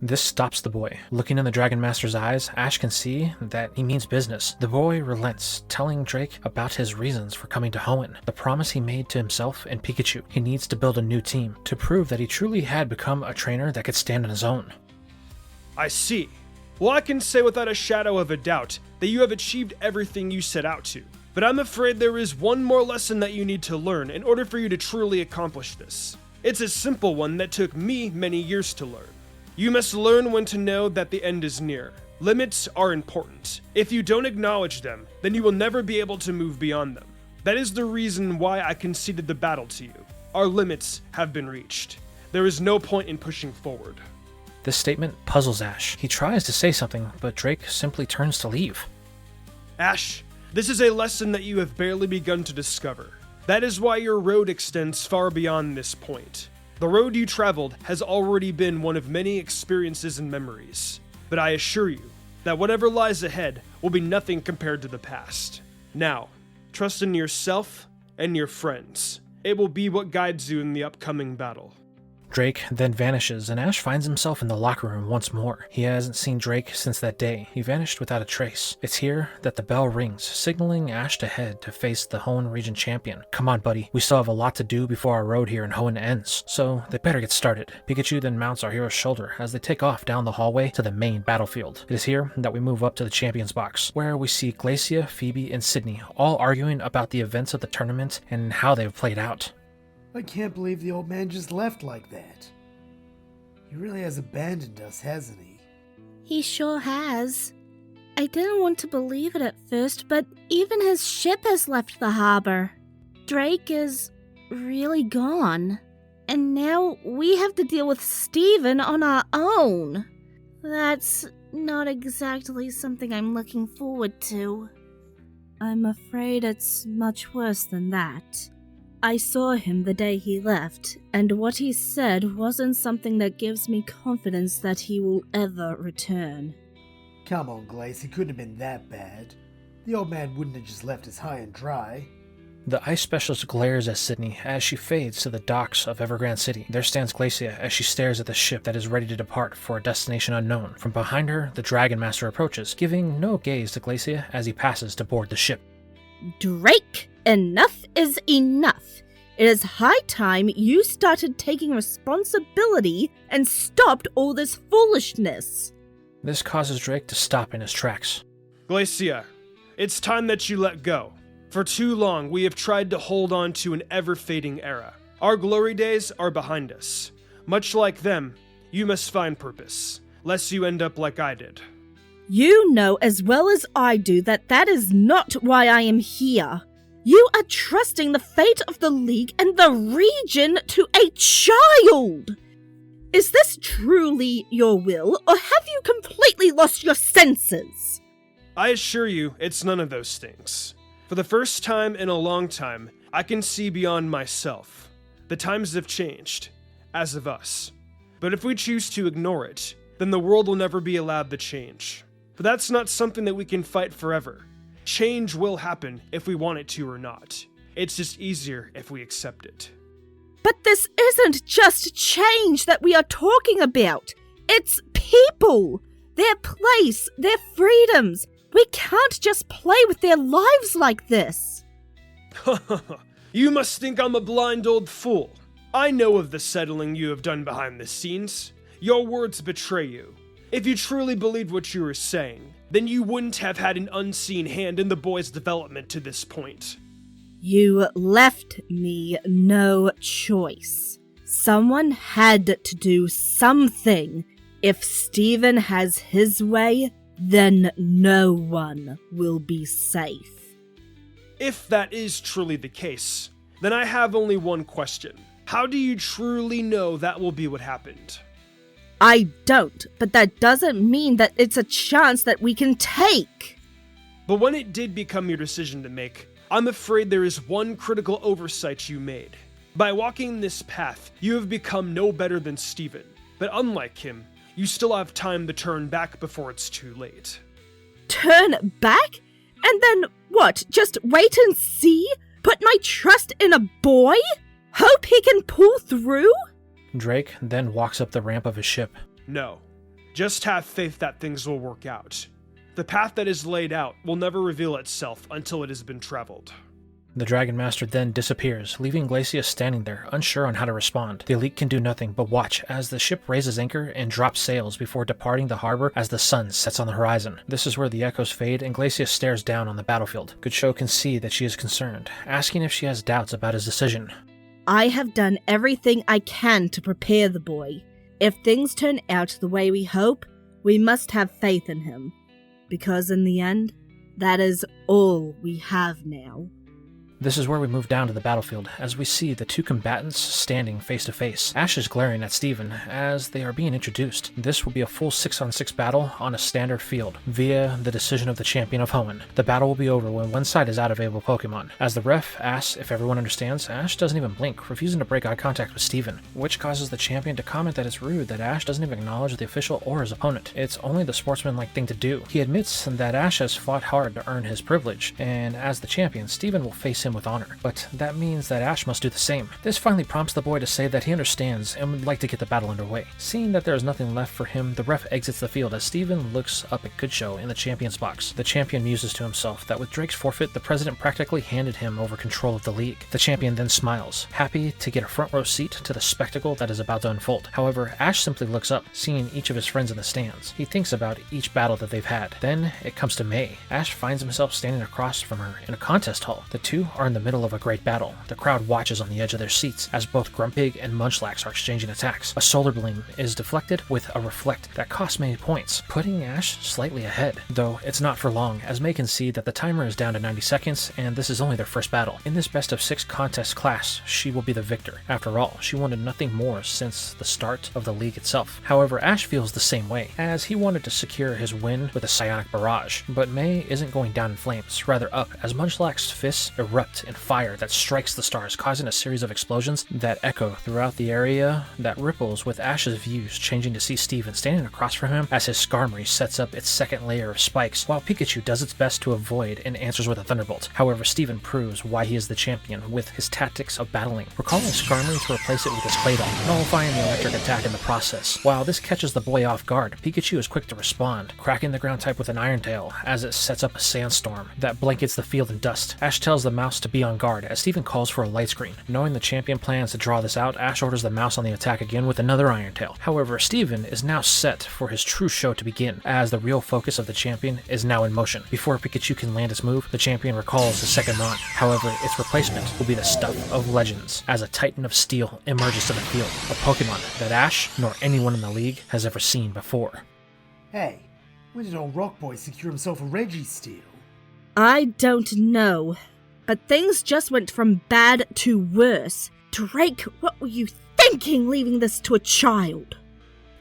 This stops the boy. Looking in the Dragon Master's eyes, Ash can see that he means business. The boy relents, telling Drake about his reasons for coming to Hoenn, the promise he made to himself and Pikachu. He needs to build a new team to prove that he truly had become a trainer that could stand on his own. I see. Well, I can say without a shadow of a doubt that you have achieved everything you set out to. But I'm afraid there is one more lesson that you need to learn in order for you to truly accomplish this. It's a simple one that took me many years to learn. You must learn when to know that the end is near. Limits are important. If you don't acknowledge them, then you will never be able to move beyond them. That is the reason why I conceded the battle to you. Our limits have been reached. There is no point in pushing forward. This statement puzzles Ash. He tries to say something, but Drake simply turns to leave. Ash, this is a lesson that you have barely begun to discover. That is why your road extends far beyond this point. The road you traveled has already been one of many experiences and memories, but I assure you that whatever lies ahead will be nothing compared to the past. Now, trust in yourself and your friends. It will be what guides you in the upcoming battle. Drake then vanishes, and Ash finds himself in the locker room once more. He hasn't seen Drake since that day. He vanished without a trace. It's here that the bell rings, signaling Ash to head to face the Hoenn region champion. Come on, buddy. We still have a lot to do before our road here in Hoenn ends, so they better get started. Pikachu then mounts our hero's shoulder as they take off down the hallway to the main battlefield. It is here that we move up to the champions box, where we see Glacia, Phoebe, and Sydney all arguing about the events of the tournament and how they've played out. I can't believe the old man just left like that. He really has abandoned us, hasn't he? He sure has. I didn't want to believe it at first, but even his ship has left the harbor. Drake is really gone. And now we have to deal with Steven on our own. That's not exactly something I'm looking forward to. I'm afraid it's much worse than that. I saw him the day he left, and what he said wasn't something that gives me confidence that he will ever return. Come on, Glace, it couldn't have been that bad. The old man wouldn't have just left us high and dry. The ice specialist glares at Sydney as she fades to the docks of Evergrande City. There stands Glacia as she stares at the ship that is ready to depart for a destination unknown. From behind her, the Dragon Master approaches, giving no gaze to Glacia as he passes to board the ship. Drake, enough is enough. It is high time you started taking responsibility and stopped all this foolishness. This causes Drake to stop in his tracks. Glacia, it's time that you let go. For too long, we have tried to hold on to an ever-fading era. Our glory days are behind us. Much like them, you must find purpose, lest you end up like I did. You know as well as I do that that is not why I am here. You are trusting the fate of the League and the region to a child! Is this truly your will, or have you completely lost your senses? I assure you, it's none of those things. For the first time in a long time, I can see beyond myself. The times have changed, as have us. But if we choose to ignore it, then the world will never be allowed to change. But that's not something that we can fight forever. Change will happen if we want it to or not. It's just easier if we accept it. But this isn't just change that we are talking about. It's people, their place, their freedoms. We can't just play with their lives like this. You must think I'm a blind old fool. I know of the settling you have done behind the scenes. Your words betray you. If you truly believed what you were saying, then you wouldn't have had an unseen hand in the boy's development to this point. You left me no choice. Someone had to do something. If Steven has his way, then no one will be safe. If that is truly the case, then I have only one question. How do you truly know that will be what happened? I don't, but that doesn't mean that it's a chance that we can take. But when it did become your decision to make, I'm afraid there is one critical oversight you made. By walking this path, you have become no better than Steven. But unlike him, you still have time to turn back before it's too late. Turn back? And then what? Just wait and see? Put my trust in a boy? Hope he can pull through? Drake then walks up the ramp of his ship. No. Just have faith that things will work out. The path that is laid out will never reveal itself until it has been traveled. The Dragon Master then disappears, leaving Glacia standing there, unsure on how to respond. The elite can do nothing but watch as the ship raises anchor and drops sails before departing the harbor as the sun sets on the horizon. This is where the echoes fade and Glacia stares down on the battlefield. Goodshow can see that she is concerned, asking if she has doubts about his decision. I have done everything I can to prepare the boy. If things turn out the way we hope, we must have faith in him. Because in the end, that is all we have now. This is where we move down to the battlefield, as we see the two combatants standing face to face. Ash is glaring at Steven as they are being introduced. This will be a full 6-on-6 battle on a standard field, via the decision of the champion of Hoenn. The battle will be over when one side is out of available Pokemon. As the ref asks if everyone understands, Ash doesn't even blink, refusing to break eye contact with Steven, which causes the champion to comment that it's rude that Ash doesn't even acknowledge the official or his opponent. It's only the sportsmanlike thing to do. He admits that Ash has fought hard to earn his privilege, and as the champion, Steven will face him with honor, but that means that Ash must do the same. This finally prompts the boy to say that he understands and would like to get the battle underway. Seeing that there is nothing left for him, the ref exits the field as Steven looks up at Goodshow in the champion's box. The champion muses to himself that with Drake's forfeit, the president practically handed him over control of the league. The champion then smiles, happy to get a front row seat to the spectacle that is about to unfold. However, Ash simply looks up, seeing each of his friends in the stands. He thinks about each battle that they've had. Then it comes to May. Ash finds himself standing across from her in a contest hall. The two are in the middle of a great battle. The crowd watches on the edge of their seats as both Grumpig and Munchlax are exchanging attacks. A solar beam is deflected with a reflect that costs many points, putting Ash slightly ahead. Though it's not for long, as May can see that the timer is down to 90 seconds and this is only their first battle. In this best of 6 contest class, she will be the victor. After all, she wanted nothing more since the start of the league itself. However, Ash feels the same way, as he wanted to secure his win with a psionic barrage. But May isn't going down in flames, rather up, as Munchlax's fists erupt in fire that strikes the stars, causing a series of explosions that echo throughout the area that ripples, with Ash's views changing to see Steven standing across from him as his Skarmory sets up its second layer of spikes, while Pikachu does its best to avoid and answers with a Thunderbolt. However, Steven proves why he is the champion with his tactics of battling, recalling Skarmory to replace it with his Claydol, nullifying the electric attack in the process. While this catches the boy off guard, Pikachu is quick to respond, cracking the ground type with an Iron Tail as it sets up a sandstorm that blankets the field in dust. Ash tells the mouse to be on guard as Steven calls for a light screen. Knowing the champion plans to draw this out, Ash orders the mouse on the attack again with another Iron Tail. However, Steven is now set for his true show to begin, as the real focus of the champion is now in motion. Before Pikachu can land its move, the champion recalls his second Mon. However, its replacement will be the stuff of legends, as a Titan of Steel emerges to the field, a Pokemon that Ash, nor anyone in the league, has ever seen before. Hey, when did old Rock Boy secure himself a Registeel? I don't know, but things just went from bad to worse. Drake, what were you thinking leaving this to a child?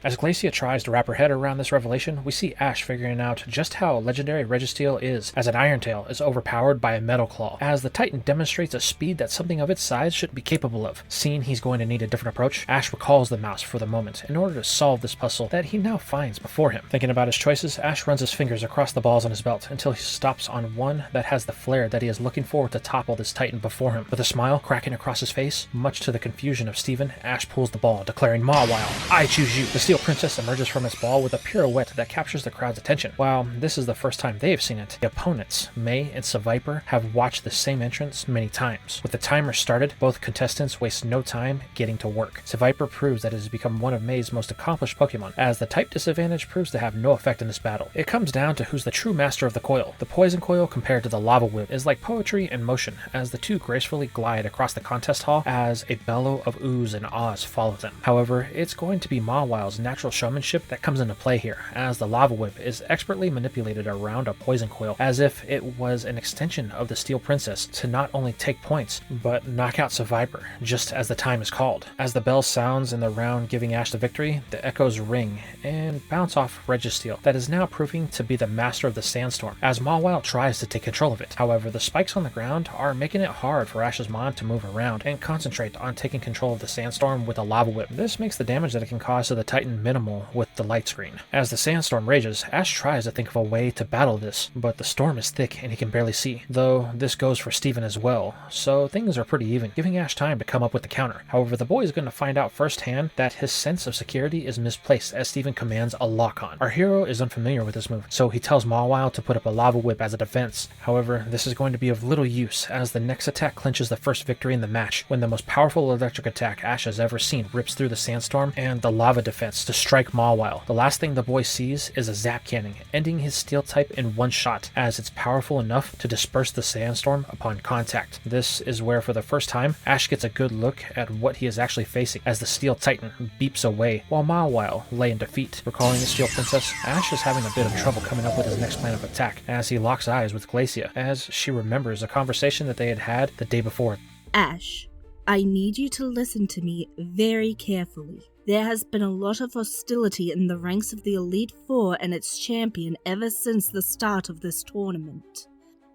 As Glacia tries to wrap her head around this revelation, we see Ash figuring out just how legendary Registeel is, as an Iron Tail is overpowered by a Metal Claw, as the Titan demonstrates a speed that something of its size should be capable of. Seeing he's going to need a different approach, Ash recalls the mouse for the moment in order to solve this puzzle that he now finds before him. Thinking about his choices, Ash runs his fingers across the balls on his belt until he stops on one that has the flare that he is looking for to topple this Titan before him. With a smile cracking across his face, much to the confusion of Steven, Ash pulls the ball, declaring, "Mawile, I choose you." The Steel Princess emerges from its ball with a pirouette that captures the crowd's attention. While this is the first time they've seen it, the opponents, May and Seviper, have watched the same entrance many times. With the timer started, both contestants waste no time getting to work. Seviper proves that it has become one of May's most accomplished Pokemon, as the type disadvantage proves to have no effect in this battle. It comes down to who's the true master of the coil. The Poison Coil compared to the Lava Whip is like poetry in motion, as the two gracefully glide across the contest hall as a bellow of oohs and ahs follows them. However, it's going to be Mawile's natural showmanship that comes into play here, as the Lava Whip is expertly manipulated around a Poison Coil as if it was an extension of the Steel Princess to not only take points, but knock out Seviper, just as the time is called. As the bell sounds in the round giving Ash the victory, the echoes ring and bounce off Registeel, that is now proving to be the master of the Sandstorm, as Mawile tries to take control of it. However, the spikes on the ground are making it hard for Ash's Mon to move around and concentrate on taking control of the Sandstorm with a Lava Whip. This makes the damage that it can cause to the Titan minimal with the light screen. As the Sandstorm rages, Ash tries to think of a way to battle this, but the storm is thick and he can barely see, though this goes for Steven as well, so things are pretty even, giving Ash time to come up with the counter. However, the boy is going to find out firsthand that his sense of security is misplaced as Steven commands a lock-on. Our hero is unfamiliar with this move, so he tells Mawile to put up a Lava Whip as a defense. However, this is going to be of little use, as the next attack clinches the first victory in the match, when the most powerful electric attack Ash has ever seen rips through the Sandstorm and the Lava defense to strike Mawile. The last thing the boy sees is a Zap Cannon, ending his Steel type in one shot, as it's powerful enough to disperse the Sandstorm upon contact. This is where, for the first time, Ash gets a good look at what he is actually facing, as the Steel Titan beeps away, while Mawile lay in defeat. Recalling the Steel Princess, Ash is having a bit of trouble coming up with his next plan of attack, as he locks eyes with Glacia, as she remembers a conversation that they had the day before. Ash, I need you to listen to me very carefully. There has been a lot of hostility in the ranks of the Elite Four and its champion ever since the start of this tournament.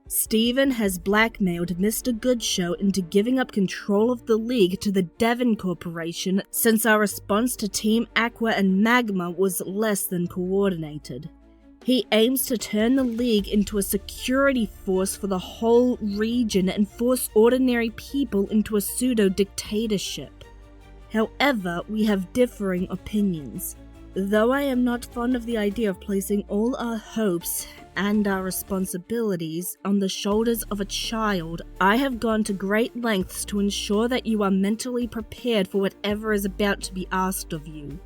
Steven has blackmailed Mr. Goodshow into giving up control of the league to the DIDNT Corporation since our response to Team Aqua and Magma was less than coordinated. He aims to turn the league into a security force for the whole region and force ordinary people into a pseudo-dictatorship. However, we have differing opinions. Though I am not fond of the idea of placing all our hopes and our responsibilities on the shoulders of a child, I have gone to great lengths to ensure that you are mentally prepared for whatever is about to be asked of you.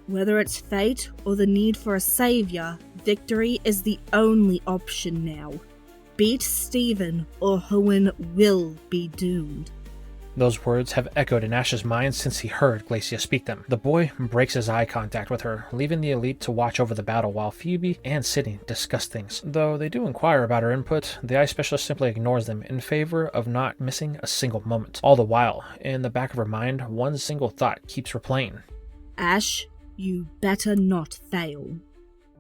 Whether it's fate or the need for a savior, victory is the only option now. Beat Steven, or Hoenn will be doomed. Those words have echoed in Ash's mind since he heard Glacia speak them. The boy breaks his eye contact with her, leaving the Elite to watch over the battle while Phoebe and Sydney discuss things. Though they do inquire about her input, the eye specialist simply ignores them in favor of not missing a single moment. All the while, in the back of her mind, one single thought keeps replaying. Ash, you better not fail.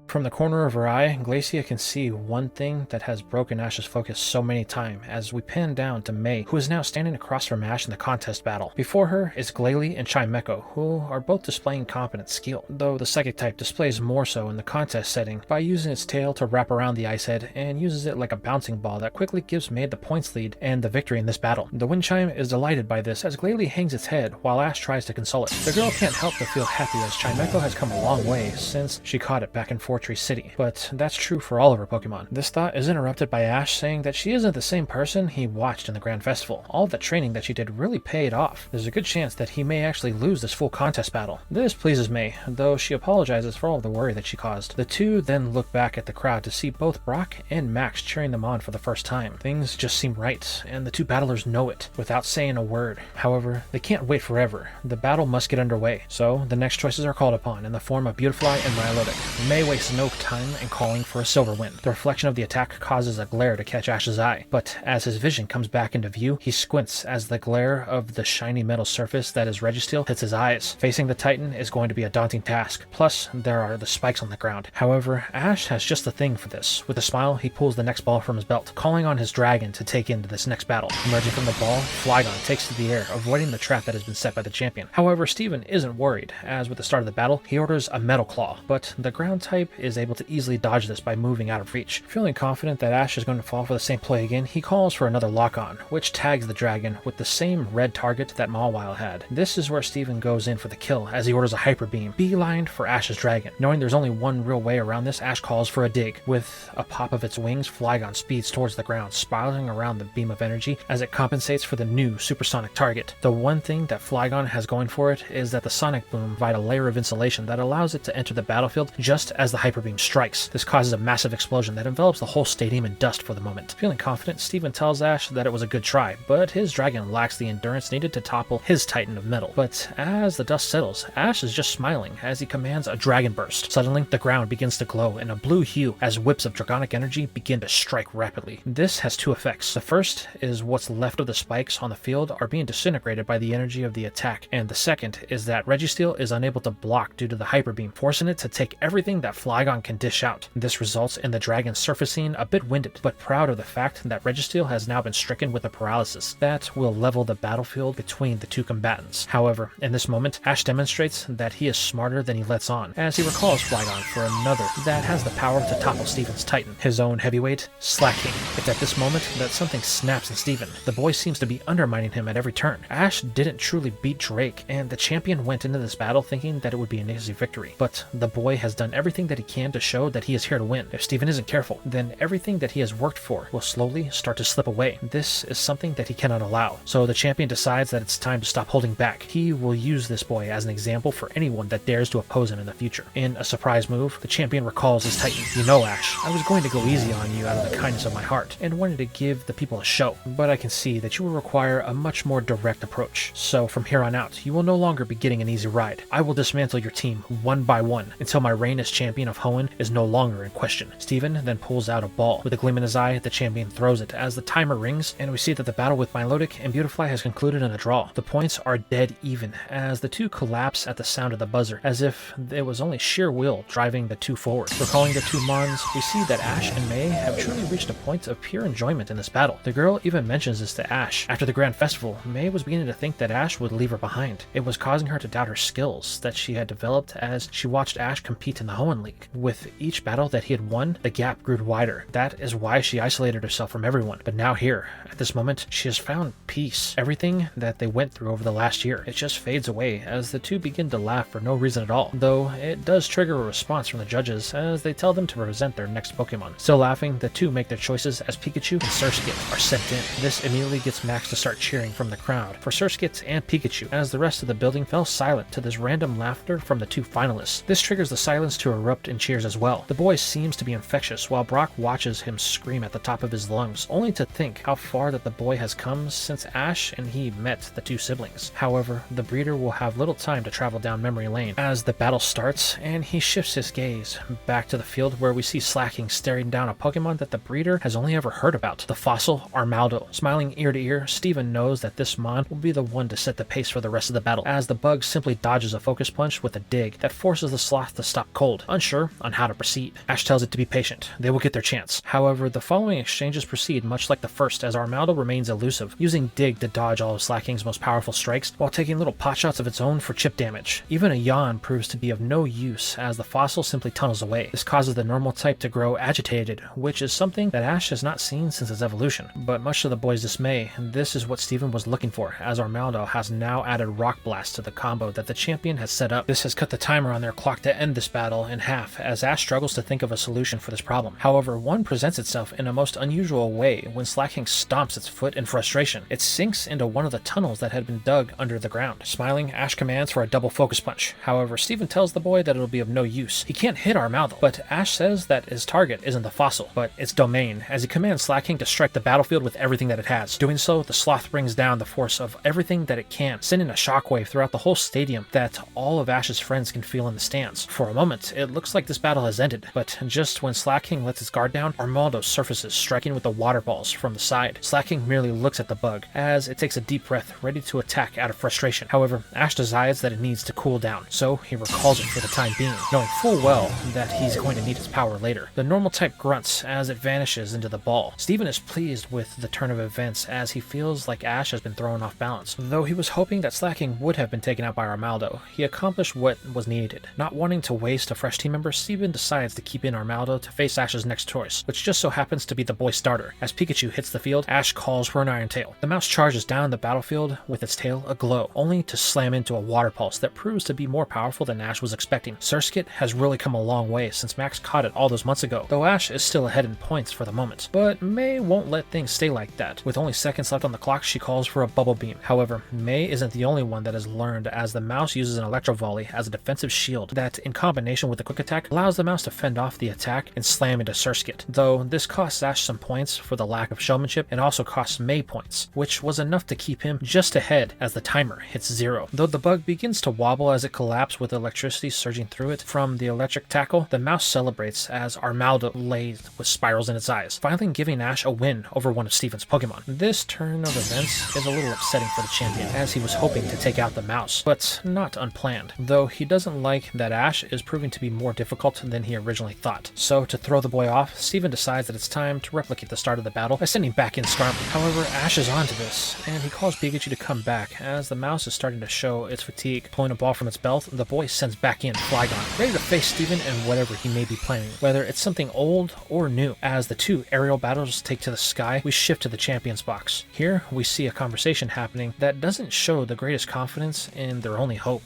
From the corner of her eye, Glacia can see one thing that has broken Ash's focus so many times as we pan down to May, who is now standing across from Ash in the contest battle. Before her is Glalie and Chimecho, who are both displaying competent skill, though the psychic type displays more so in the contest setting by using its tail to wrap around the ice head and uses it like a bouncing ball that quickly gives May the points lead and the victory in this battle. The wind chime is delighted by this as Glalie hangs its head while Ash tries to console it. The girl can't help but feel happy as Chimecho has come a long way since she caught it back in Fortress City, but that's true for all of her Pokemon. This thought is interrupted by Ash saying that she isn't the same person he watched in the Grand Festival. All the training that she did really paid off. There's a good chance that he may actually lose this full contest battle. This pleases May, though she apologizes for all of the worry that she caused. The two then look back at the crowd to see both Brock and Max cheering them on for the first time. Things just seem right, and the two battlers know it without saying a word. However, they can't wait forever. The battle must get underway, so the next choices are called upon in the form of Beautifly and Milotic. May wastes wastes no time in calling for a silver win. The reflection of the attack causes a glare to catch Ash's eye, but as his vision comes back into view, he squints as the glare of the shiny metal surface that is Registeel hits his eyes. Facing the Titan is going to be a daunting task, plus there are the spikes on the ground. However, Ash has just the thing for this. With a smile, he pulls the next ball from his belt, calling on his dragon to take into this next battle. Emerging from the ball, Flygon takes to the air, avoiding the trap that has been set by the champion. However, Steven isn't worried, as with the start of the battle, he orders a Metal Claw, but the ground type is able to easily dodge this by moving out of reach. Feeling confident that Ash is going to fall for the same play again, he calls for another lock-on, which tags the dragon with the same red target that Mawile had. This is where Steven goes in for the kill, as he orders a Hyper Beam, beelined for Ash's dragon. Knowing there's only one real way around this, Ash calls for a dig. With a pop of its wings, Flygon speeds towards the ground, spiraling around the beam of energy as it compensates for the new supersonic target. The one thing that Flygon has going for it is that the sonic boom provides a layer of insulation that allows it to enter the battlefield just as the Hyper Beam strikes. This causes a massive explosion that envelops the whole stadium in dust for the moment. Feeling confident, Steven tells Ash that it was a good try, but his dragon lacks the endurance needed to topple his Titan of metal. But as the dust settles, Ash is just smiling as he commands a Dragon Burst. Suddenly, the ground begins to glow in a blue hue as whips of dragonic energy begin to strike rapidly. This has two effects. The first is what's left of the spikes on the field are being disintegrated by the energy of the attack, and the second is that Registeel is unable to block due to the Hyper Beam, forcing it to take everything that Flygon can dish out. This results in the dragon surfacing a bit winded, but proud of the fact that Registeel has now been stricken with a paralysis that will level the battlefield between the two combatants. However, in this moment, Ash demonstrates that he is smarter than he lets on, as he recalls Flygon for another that has the power to topple Steven's Titan, his own heavyweight, Slaking. It's at this moment that something snaps in Steven. The boy seems to be undermining him at every turn. Ash didn't truly beat Drake, and the champion went into this battle thinking that it would be an easy victory, but the boy has done everything that he can to show that he is here to win. If Steven isn't careful, then everything that he has worked for will slowly start to slip away. This is something that he cannot allow, so the champion decides that it's time to stop holding back. He will use this boy as an example for anyone that dares to oppose him in the future. In a surprise move, the champion recalls his Titan. You know, Ash, I was going to go easy on you out of the kindness of my heart, and wanted to give the people a show, but I can see that you will require a much more direct approach. So from here on out, you will no longer be getting an easy ride. I will dismantle your team one by one until my reign as champion of Hoenn is no longer in question. Steven then pulls out a ball. With a gleam in his eye, the champion throws it as the timer rings, and we see that the battle with Milotic and Beautifly has concluded in a draw. The points are dead even as the two collapse at the sound of the buzzer, as if it was only sheer will driving the two forward. Recalling their two Mons, we see that Ash and May have truly reached a point of pure enjoyment in this battle. The girl even mentions this to Ash. After the Grand Festival, May was beginning to think that Ash would leave her behind. It was causing her to doubt her skills that she had developed as she watched Ash compete in the Hoenn League. With each battle that he had won, the gap grew wider. That is why she isolated herself from everyone. But now here, at this moment, she has found peace. Everything that they went through over the last year, it just fades away as the two begin to laugh for no reason at all, though it does trigger a response from the judges as they tell them to present their next Pokemon. Still laughing, the two make their choices as Pikachu and Surskit are sent in. This immediately gets Max to start cheering from the crowd for Surskit and Pikachu, as the rest of the building fell silent to this random laughter from the two finalists. This triggers the silence to erupt in cheers as well. The boy seems to be infectious while Brock watches him scream at the top of his lungs, only to think how far that the boy has come since Ash and he met the two siblings. However, the breeder will have little time to travel down memory lane as the battle starts, and he shifts his gaze back to the field where we see Slaking staring down a Pokemon that the breeder has only ever heard about, the fossil Armaldo. Smiling ear to ear, Steven knows that this Mon will be the one to set the pace for the rest of the battle, as the bug simply dodges a focus punch with a dig that forces the sloth to stop cold, unsure on how to proceed. Ash tells it to be patient. They will get their chance. However, the following exchanges proceed much like the first, as Armaldo remains elusive, using dig to dodge all of Slaking's most powerful strikes while taking little potshots of its own for chip damage. Even a yawn proves to be of no use as the fossil simply tunnels away. This causes the normal type to grow agitated, which is something that Ash has not seen since its evolution. But much to the boy's dismay, this is what Steven was looking for, as Armaldo has now added Rock Blast to the combo that the champion has set up. This has cut the timer on their clock to end this battle in half, as Ash struggles to think of a solution for this problem. However, one presents itself in a most unusual way when Slaking stomps its foot in frustration. It sinks into one of the tunnels that had been dug under the ground. Smiling, Ash commands for a double focus punch. However, Steven tells the boy that it'll be of no use. He can't hit Armaldo, but Ash says that his target isn't the fossil, but its domain, as he commands Slaking to strike the battlefield with everything that it has. Doing so, the sloth brings down the force of everything that it can, sending a shockwave throughout the whole stadium that all of Ash's friends can feel in the stands. For a moment, it looks looks like this battle has ended, but just when Slaking lets his guard down, Armaldo surfaces, striking with the water balls from the side. Slaking merely looks at the bug, as it takes a deep breath, ready to attack out of frustration. However, Ash decides that it needs to cool down, so he recalls it for the time being, knowing full well that he's going to need its power later. The normal type grunts as it vanishes into the ball. Steven is pleased with the turn of events as he feels like Ash has been thrown off balance. Though he was hoping that Slaking would have been taken out by Armaldo, he accomplished what was needed. Not wanting to waste a fresh team member, Steven decides to keep in Armaldo to face Ash's next choice, which just so happens to be the boy starter. As Pikachu hits the field, Ash calls for an Iron Tail. The mouse charges down the battlefield with its tail aglow, only to slam into a water pulse that proves to be more powerful than Ash was expecting. Surskit has really come a long way since Max caught it all those months ago, though Ash is still ahead in points for the moment. But May won't let things stay like that. With only seconds left on the clock, she calls for a Bubble Beam. However, May isn't the only one that has learned, as the mouse uses an Electro Volley as a defensive shield that, in combination with the Quick Attack, allows the mouse to fend off the attack and slam into Surskit. Though this costs Ash some points for the lack of showmanship, and also costs May points, which was enough to keep him just ahead as the timer hits 0. Though the bug begins to wobble as it collapses with electricity surging through it from the electric tackle, the mouse celebrates as Armaldo lays with spirals in its eyes, finally giving Ash a win over one of Steven's Pokemon. This turn of events is a little upsetting for the champion, as he was hoping to take out the mouse, but not unplanned, though he doesn't like that Ash is proving to be more difficult than he originally thought. So to throw the boy off, Steven decides that it's time to replicate the start of the battle by sending back in Skarmory. However, Ash is onto this, and he calls Pikachu to come back. As the mouse is starting to show its fatigue, pulling a ball from its belt, the boy sends back in Flygon, ready to face Steven and whatever he may be planning, whether it's something old or new. As the two aerial battles take to the sky, we shift to the champion's box. Here, we see a conversation happening that doesn't show the greatest confidence in their only hope.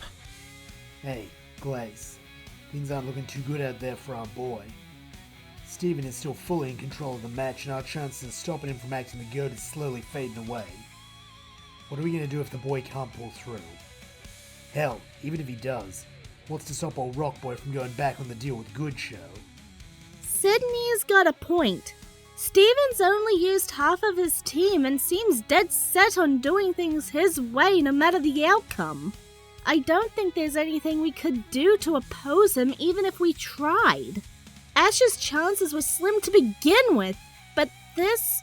Hey, Glaze. Things aren't looking too good out there for our boy. Steven is still fully in control of the match, and our chances of stopping him from acting the goat is slowly fading away. What are we going to do if the boy can't pull through? Hell, even if he does, what's to stop old Rock Boy from going back on the deal with Good Show? Sydney's got a point. Steven's only used half of his team and seems dead set on doing things his way no matter the outcome. I don't think there's anything we could do to oppose him even if we tried. Ash's chances were slim to begin with, but this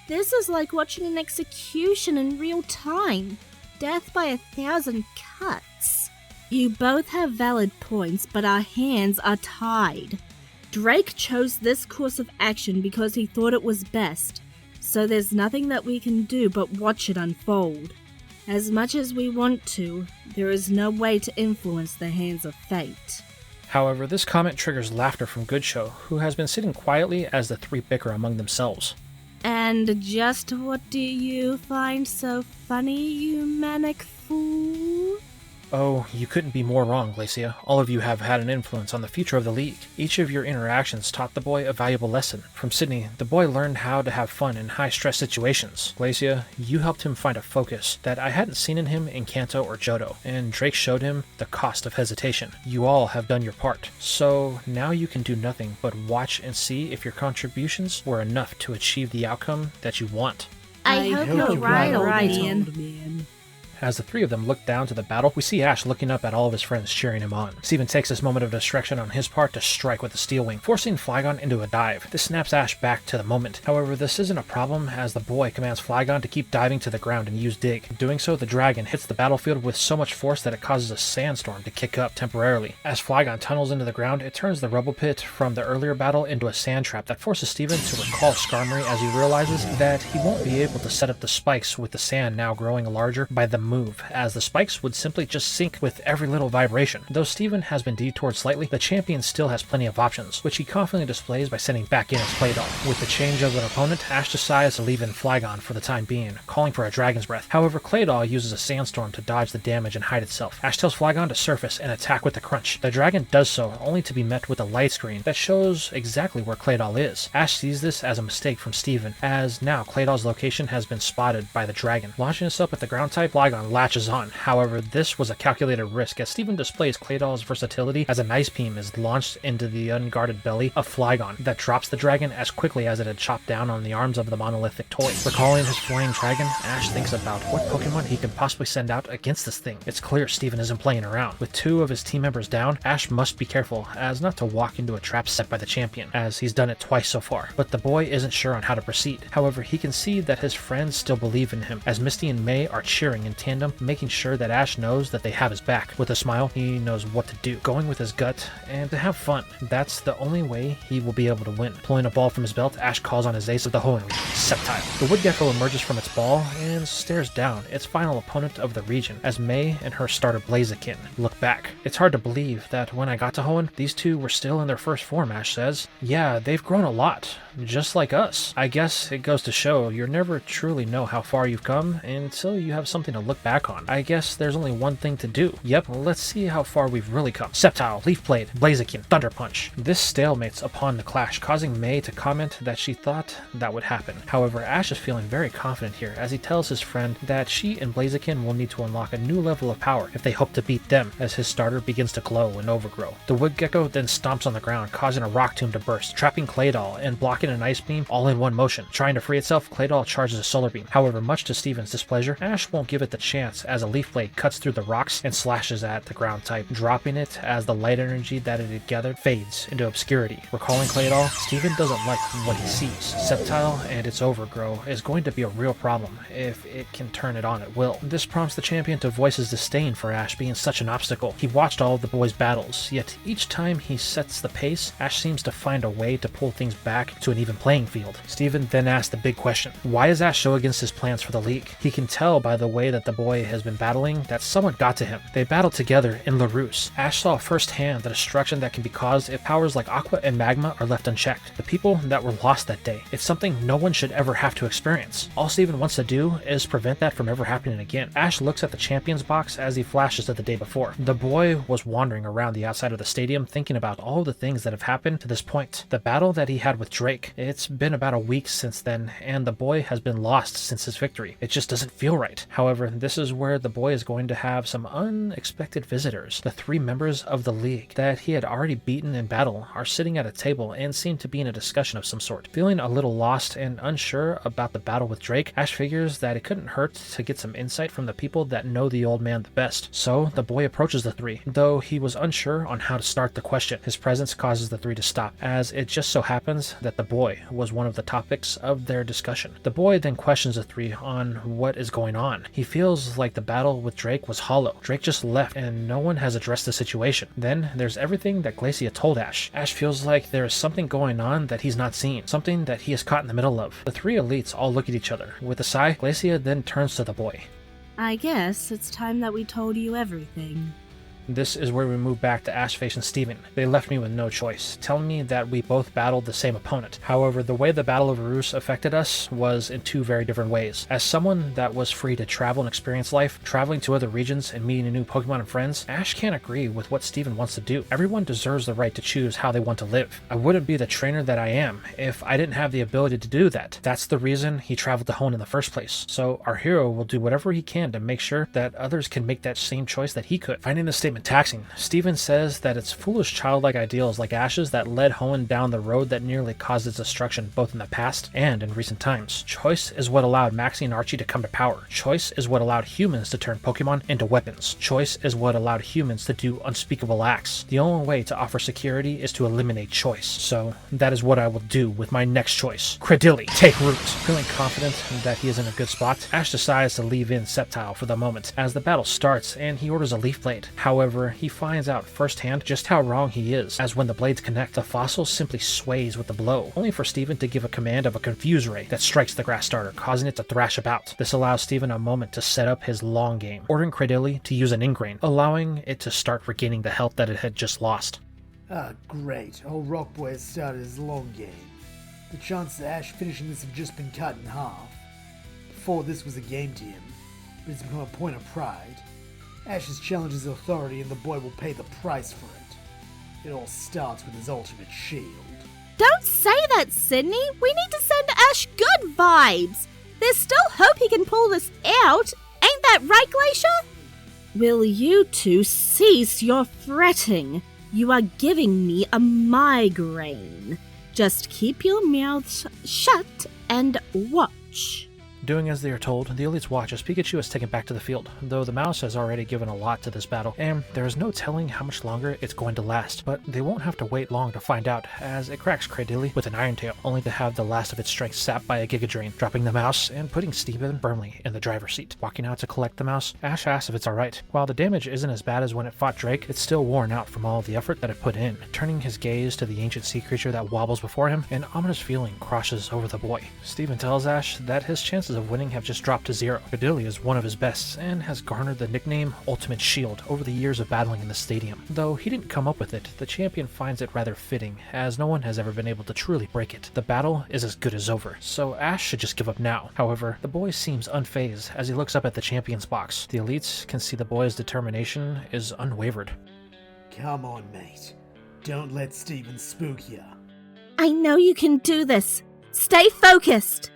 is like watching an execution in real time. Death by 1,000 cuts. You both have valid points, but our hands are tied. Drake chose this course of action because he thought it was best, so there's nothing that we can do but watch it unfold. As much as we want to, there is no way to influence the hands of fate. However, this comment triggers laughter from Good Show, who has been sitting quietly as the three bicker among themselves. And just what do you find so funny, you manic fool? Oh, you couldn't be more wrong, Glacia. All of you have had an influence on the future of the league. Each of your interactions taught the boy a valuable lesson. From Sydney, the boy learned how to have fun in high-stress situations. Glacia, you helped him find a focus that I hadn't seen in him in Kanto or Johto, and Drake showed him the cost of hesitation. You all have done your part, so now you can do nothing but watch and see if your contributions were enough to achieve the outcome that you want. I hope you're right, old man. As the three of them look down to the battle, we see Ash looking up at all of his friends cheering him on. Steven takes this moment of distraction on his part to strike with the Steel Wing, forcing Flygon into a dive. This snaps Ash back to the moment. However, this isn't a problem as the boy commands Flygon to keep diving to the ground and use Dig. Doing so, the dragon hits the battlefield with so much force that it causes a sandstorm to kick up temporarily. As Flygon tunnels into the ground, it turns the rubble pit from the earlier battle into a sand trap that forces Steven to recall Skarmory as he realizes that he won't be able to set up the spikes with the sand now growing larger by the move, as the spikes would simply just sink with every little vibration. Though Steven has been detoured slightly, the champion still has plenty of options, which he confidently displays by sending back in his Claydol. With the change of an opponent, Ash decides to leave in Flygon for the time being, calling for a Dragon's Breath. However, Claydol uses a sandstorm to dodge the damage and hide itself. Ash tells Flygon to surface and attack with the Crunch. The dragon does so, only to be met with a light screen that shows exactly where Claydol is. Ash sees this as a mistake from Steven, as now Claydol's location has been spotted by the dragon. Launching us up at the ground type, Flygon Flygon latches on. However, this was a calculated risk as Steven displays Claydol's versatility as an ice beam is launched into the unguarded belly of Flygon that drops the dragon as quickly as it had chopped down on the arms of the monolithic toy. Recalling his flying dragon, Ash thinks about what Pokemon he can possibly send out against this thing. It's clear Steven isn't playing around. With 2 of his team members down, Ash must be careful as not to walk into a trap set by the champion, as he's done it twice so far. But the boy isn't sure on how to proceed. However, he can see that his friends still believe in him, as Misty and May are cheering in tandem, making sure that Ash knows that they have his back. With a smile, he knows what to do, going with his gut and to have fun. That's the only way he will be able to win. Pulling a ball from his belt, Ash calls on his ace of the Hoenn, Sceptile. The wood gecko emerges from its ball and stares down, its final opponent of the region, as May and her starter Blaziken look back. It's hard to believe that when I got to Hoenn, these two were still in their first form, Ash says. Yeah, they've grown a lot, just like us. I guess it goes to show you never truly know how far you've come until you have something to look back on. I guess there's only one thing to do. Yep, let's see how far we've really come. Sceptile, Leaf Blade, Blaziken, Thunder Punch. This stalemates upon the clash, causing May to comment that she thought that would happen. However, Ash is feeling very confident here as he tells his friend that she and Blaziken will need to unlock a new level of power if they hope to beat them, as his starter begins to glow and overgrow. The wood gecko then stomps on the ground, causing a rock tomb to burst, trapping Claydol and blocking an ice beam all in one motion. Trying to free itself, Claydol charges a solar beam. However, much to Steven's displeasure, Ash won't give it the chance as a leaf blade cuts through the rocks and slashes at the ground type, dropping it as the light energy that it had gathered fades into obscurity. Recalling Claydol, Steven doesn't like what he sees. Sceptile and its overgrow is going to be a real problem if it can turn it on at will. This prompts the champion to voice his disdain for Ash being such an obstacle. He watched all of the boys' battles, yet each time he sets the pace, Ash seems to find a way to pull things back to an even playing field. Steven then asks the big question: why is Ash so against his plans for the league? He can tell by the way that the boy has been battling that someone got to him. They battled together in LaRousse. Ash saw firsthand the destruction that can be caused if powers like Aqua and Magma are left unchecked. The people that were lost that day. It's something no one should ever have to experience. All Steven wants to do is prevent that from ever happening again. Ash looks at the champions box as he flashes to the day before. The boy was wandering around the outside of the stadium thinking about all the things that have happened to this point. The battle that he had with Drake. It's been about a week since then, and the boy has been lost since his victory. It just doesn't feel right. However, this is where the boy is going to have some unexpected visitors. The 3 members of the league that he had already beaten in battle are sitting at a table and seem to be in a discussion of some sort. Feeling a little lost and unsure about the battle with Drake, Ash figures that it couldn't hurt to get some insight from the people that know the old man the best. So the boy approaches the 3, though he was unsure on how to start the question. His presence causes the 3 to stop, as it just so happens that the boy was one of the topics of their discussion. The boy then questions the 3 on what is going on. He feels like the battle with Drake was hollow. Drake just left and no one has addressed the situation. Then there's everything that Glacia told Ash. Ash feels like there is something going on that he's not seeing, something that he is caught in the middle of. The 3 elites all look at each other. With a sigh, Glacia then turns to the boy. I guess it's time that we told you everything. This is where we move back to Ash facing Steven. They left me with no choice, telling me that we both battled the same opponent. However, the way the Battle of Arus affected us was in 2 very different ways. As someone that was free to travel and experience life, traveling to other regions and meeting new Pokemon and friends, Ash can't agree with what Steven wants to do. Everyone deserves the right to choose how they want to live. I wouldn't be the trainer that I am if I didn't have the ability to do that. That's the reason he traveled to Hoenn in the first place. So our hero will do whatever he can to make sure that others can make that same choice that he could. Finding this statement taxing, Steven says that it's foolish childlike ideals like Ash's that led Hoenn down the road that nearly caused its destruction both in the past and in recent times. Choice is what allowed Maxie and Archie to come to power. Choice is what allowed humans to turn Pokemon into weapons. Choice is what allowed humans to do unspeakable acts. The only way to offer security is to eliminate choice. So that is what I will do with my next choice. Credilli, take root. Feeling confident that he is in a good spot, Ash decides to leave in Sceptile for the moment as the battle starts and he orders a Leaf Blade. However, he finds out firsthand just how wrong he is, as when the blades connect, the fossil simply sways with the blow, only for Steven to give a command of a Confuse Ray that strikes the grass starter, causing it to thrash about. This allows Steven a moment to set up his long game, ordering Credilli to use an Ingrain, allowing it to start regaining the health that it had just lost. Ah, great. Old Rock Boy has started his long game. The chances of Ash finishing this have just been cut in half. Before, this was a game to him, but it's become a point of pride. Ash has challenged his authority and the boy will pay the price for it. It all starts with his ultimate shield. Don't say that, Sydney. We need to send Ash good vibes. There's still hope he can pull this out. Ain't that right, Glacier? Will you two cease your fretting? You are giving me a migraine. Just keep your mouths shut and watch. Doing as they are told, the elites watch as Pikachu is taken back to the field, though the mouse has already given a lot to this battle, and there is no telling how much longer it's going to last, but they won't have to wait long to find out, as it cracks Cradilly with an Iron Tail, only to have the last of its strength sapped by a Giga Drain, dropping the mouse and putting Steven firmly in the driver's seat. Walking out to collect the mouse, Ash asks if it's alright. While the damage isn't as bad as when it fought Drake, it's still worn out from all of the effort that it put in. Turning his gaze to the ancient sea creature that wobbles before him, an ominous feeling crosses over the boy. Steven tells Ash that his chances of winning have just dropped to 0. Cradilly is one of his best and has garnered the nickname Ultimate Shield over the years of battling in the stadium. Though he didn't come up with it, the champion finds it rather fitting, as no one has ever been able to truly break it. The battle is as good as over, so Ash should just give up now. However, the boy seems unfazed as he looks up at the champion's box. The elites can see the boy's determination is unwavered. Come on, mate. Don't let Steven spook ya. I know you can do this. Stay focused.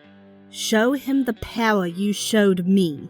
Show him the power you showed me.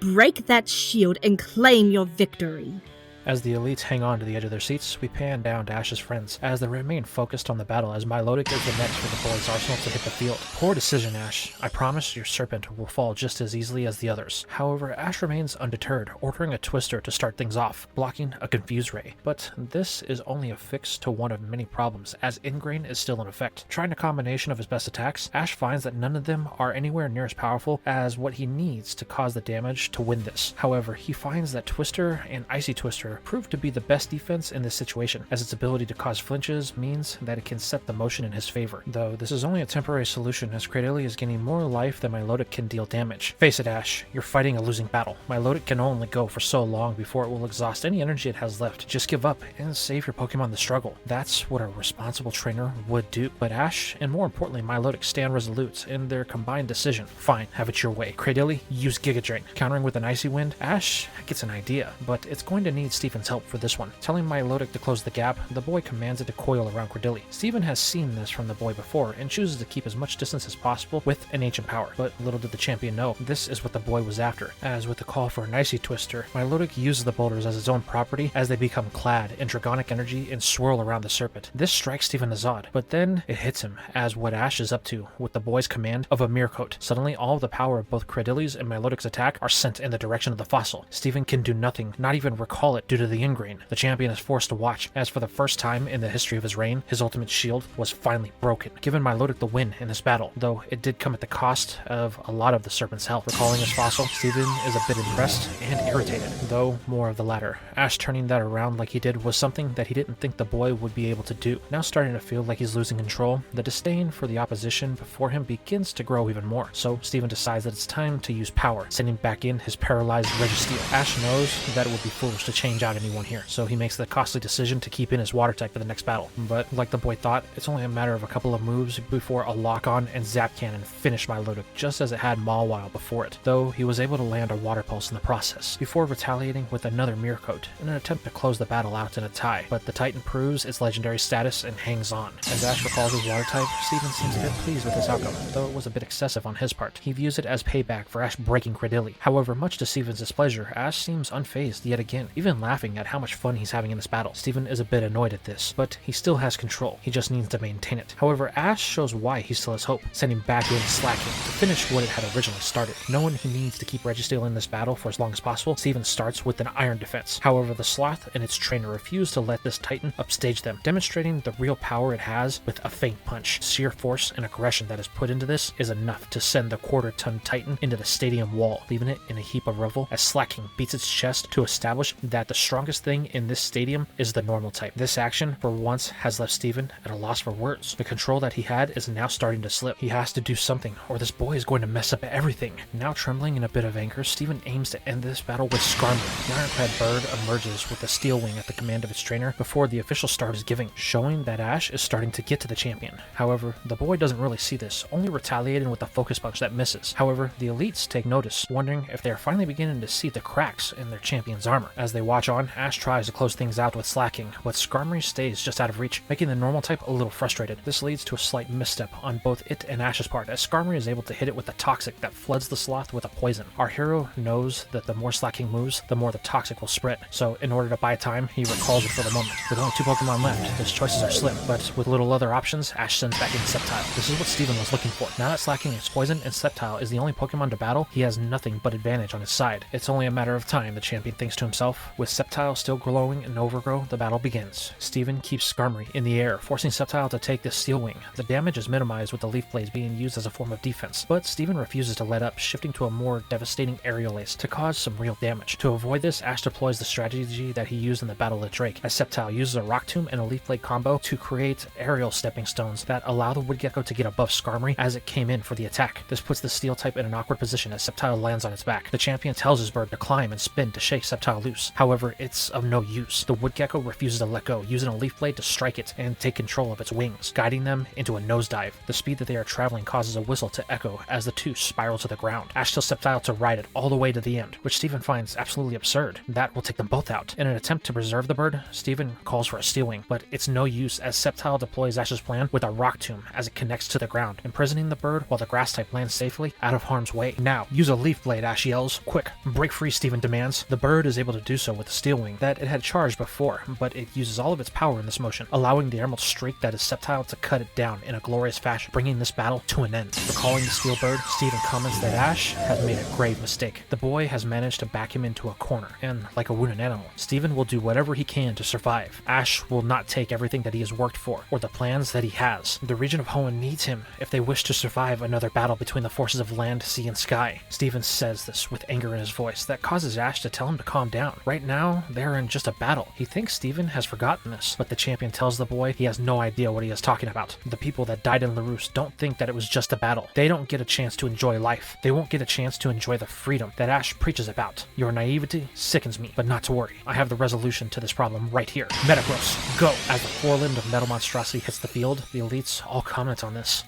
Break that shield and claim your victory. As the elites hang on to the edge of their seats, we pan down to Ash's friends, as they remain focused on the battle as Milotic is the next for the boys' arsenal to hit the field. Poor decision, Ash. I promise your serpent will fall just as easily as the others. However, Ash remains undeterred, ordering a twister to start things off, blocking a confuse ray. But this is only a fix to one of many problems, as Ingrain is still in effect. Trying a combination of his best attacks, Ash finds that none of them are anywhere near as powerful as what he needs to cause the damage to win this. However, he finds that Twister and Icy Twister proved to be the best defense in this situation, as its ability to cause flinches means that it can set the motion in his favor. Though this is only a temporary solution, as Cradilly is gaining more life than Milotic can deal damage. Face it, Ash, you're fighting a losing battle. Milotic can only go for so long before it will exhaust any energy it has left. Just give up and save your Pokemon the struggle. That's what a responsible trainer would do. But Ash, and more importantly Milotic, stand resolute in their combined decision. Fine, have it your way. Cradilly, use Giga Drain. Countering with an Icy Wind, Ash gets an idea, but it's going to need Steven's help for this one. Telling Milotic to close the gap, the boy commands it to coil around Cradilly. Steven has seen this from the boy before and chooses to keep as much distance as possible with an ancient power, but little did the champion know this is what the boy was after, as with the call for an Icy Twister, Milotic uses the boulders as its own property as they become clad in dragonic energy and swirl around the serpent. This strikes Steven as odd, but then it hits him as what Ash is up to with the boy's command of a mirror coat. Suddenly all of the power of both Cradilly's and Milotic's attack are sent in the direction of the fossil. Steven can do nothing, not even recall it due to the ingrain. The champion is forced to watch, as for the first time in the history of his reign, his ultimate shield was finally broken, giving Milotic the win in this battle, though it did come at the cost of a lot of the serpent's health. Recalling his fossil, Steven is a bit impressed and irritated, though more of the latter. Ash turning that around like he did was something that he didn't think the boy would be able to do. Now starting to feel like he's losing control, the disdain for the opposition before him begins to grow even more, so Steven decides that it's time to use power, sending back in his paralyzed Registeel. Ash knows that it would be foolish to change out anyone here, so he makes the costly decision to keep in his water type for the next battle. But like the boy thought, it's only a matter of a couple of moves before a lock-on and zap cannon finished Milotic just as it had Mawile before it, though he was able to land a water pulse in the process, before retaliating with another mirror coat in an attempt to close the battle out in a tie. But the Titan proves its legendary status and hangs on. As Ash recalls his water type, Steven seems a bit pleased with this outcome, though it was a bit excessive on his part. He views it as payback for Ash breaking Cradilly. However, much to Steven's displeasure, Ash seems unfazed yet again, even laughing at how much fun he's having in this battle. Steven is a bit annoyed at this, but he still has control. He just needs to maintain it. However, Ash shows why he still has hope, sending back in Slacking to finish what it had originally started. Knowing he needs to keep Registeel in this battle for as long as possible, Steven starts with an Iron Defense. However, the Sloth and its trainer refuse to let this Titan upstage them, demonstrating the real power it has with a Feint Punch. Sheer force and aggression that is put into this is enough to send the quarter-ton Titan into the stadium wall, leaving it in a heap of rubble as Slacking beats its chest to establish that the strongest thing in this stadium is the normal type. This action, for once, has left Steven at a loss for words. The control that he had is now starting to slip. He has to do something, or this boy is going to mess up everything. Now trembling in a bit of anger, Steven aims to end this battle with Skarmory. The ironclad bird emerges with a steel wing at the command of its trainer before the official start is giving, showing that Ash is starting to get to the champion. However, the boy doesn't really see this, only retaliating with a focus punch that misses. However, the elites take notice, wondering if they are finally beginning to see the cracks in their champion's armor. As they watch match on, Ash tries to close things out with slacking, but Skarmory stays just out of reach, making the normal type a little frustrated. This leads to a slight misstep on both it and Ash's part, as Skarmory is able to hit it with the Toxic that floods the sloth with a poison. Our hero knows that the more slacking moves, the more the Toxic will spread, so in order to buy time, he recalls it for the moment. With only 2 Pokemon left, his choices are slim, but with little other options, Ash sends back in Sceptile. This is what Steven was looking for. Now that Slacking is poison and Sceptile is the only Pokemon to battle, he has nothing but advantage on his side. It's only a matter of time, the champion thinks to himself. With Sceptile still glowing and Overgrow, the battle begins. Steven keeps Skarmory in the air, forcing Sceptile to take the Steel Wing. The damage is minimized with the Leaf Blades being used as a form of defense, but Steven refuses to let up, shifting to a more devastating Aerial Ace to cause some real damage. To avoid this, Ash deploys the strategy that he used in the battle with Drake, as Sceptile uses a Rock Tomb and a Leaf Blade combo to create aerial stepping stones that allow the Woodgecko to get above Skarmory as it came in for the attack. This puts the Steel type in an awkward position as Sceptile lands on its back. The champion tells his bird to climb and spin to shake Sceptile loose. However, it's of no use. The Woodgecko refuses to let go, using a Leaf Blade to strike it and take control of its wings, guiding them into a nosedive. The speed that they are traveling causes a whistle to echo as the two spiral to the ground. Ash tells Sceptile to ride it all the way to the end, which Steven finds absolutely absurd. That will take them both out. In an attempt to preserve the bird, Steven calls for a Steel Wing, but it's no use as Sceptile deploys Ash's plan with a Rock Tomb as it connects to the ground, imprisoning the bird while the Grass type lands safely out of harm's way. Now, use a Leaf Blade, Ash yells. Quick, break free, Steven demands. The bird is able to do so with the Steel Wing that it had charged before, but it uses all of its power in this motion, allowing the Emerald Streak that is Sceptile to cut it down in a glorious fashion, bringing this battle to an end. Recalling the Steel Bird, Steven comments that Ash has made a grave mistake. The boy has managed to back him into a corner, and like a wounded animal, Steven will do whatever he can to survive. Ash will not take everything that he has worked for, or the plans that he has. The region of Hoenn needs him if they wish to survive another battle between the forces of land, sea, and sky. Steven says this with anger in his voice that causes Ash to tell him to calm down. Right now, they're in just a battle. He thinks Steven has forgotten this, but the champion tells the boy he has no idea what he is talking about. The people that died in LaRousse don't think that it was just a battle. They don't get a chance to enjoy life. They won't get a chance to enjoy the freedom that Ash preaches about. Your naivety sickens me, but not to worry. I have the resolution to this problem right here. Metagross, go! As the forelimbed of Metal Monstrosity hits the field, the elites all comment on this.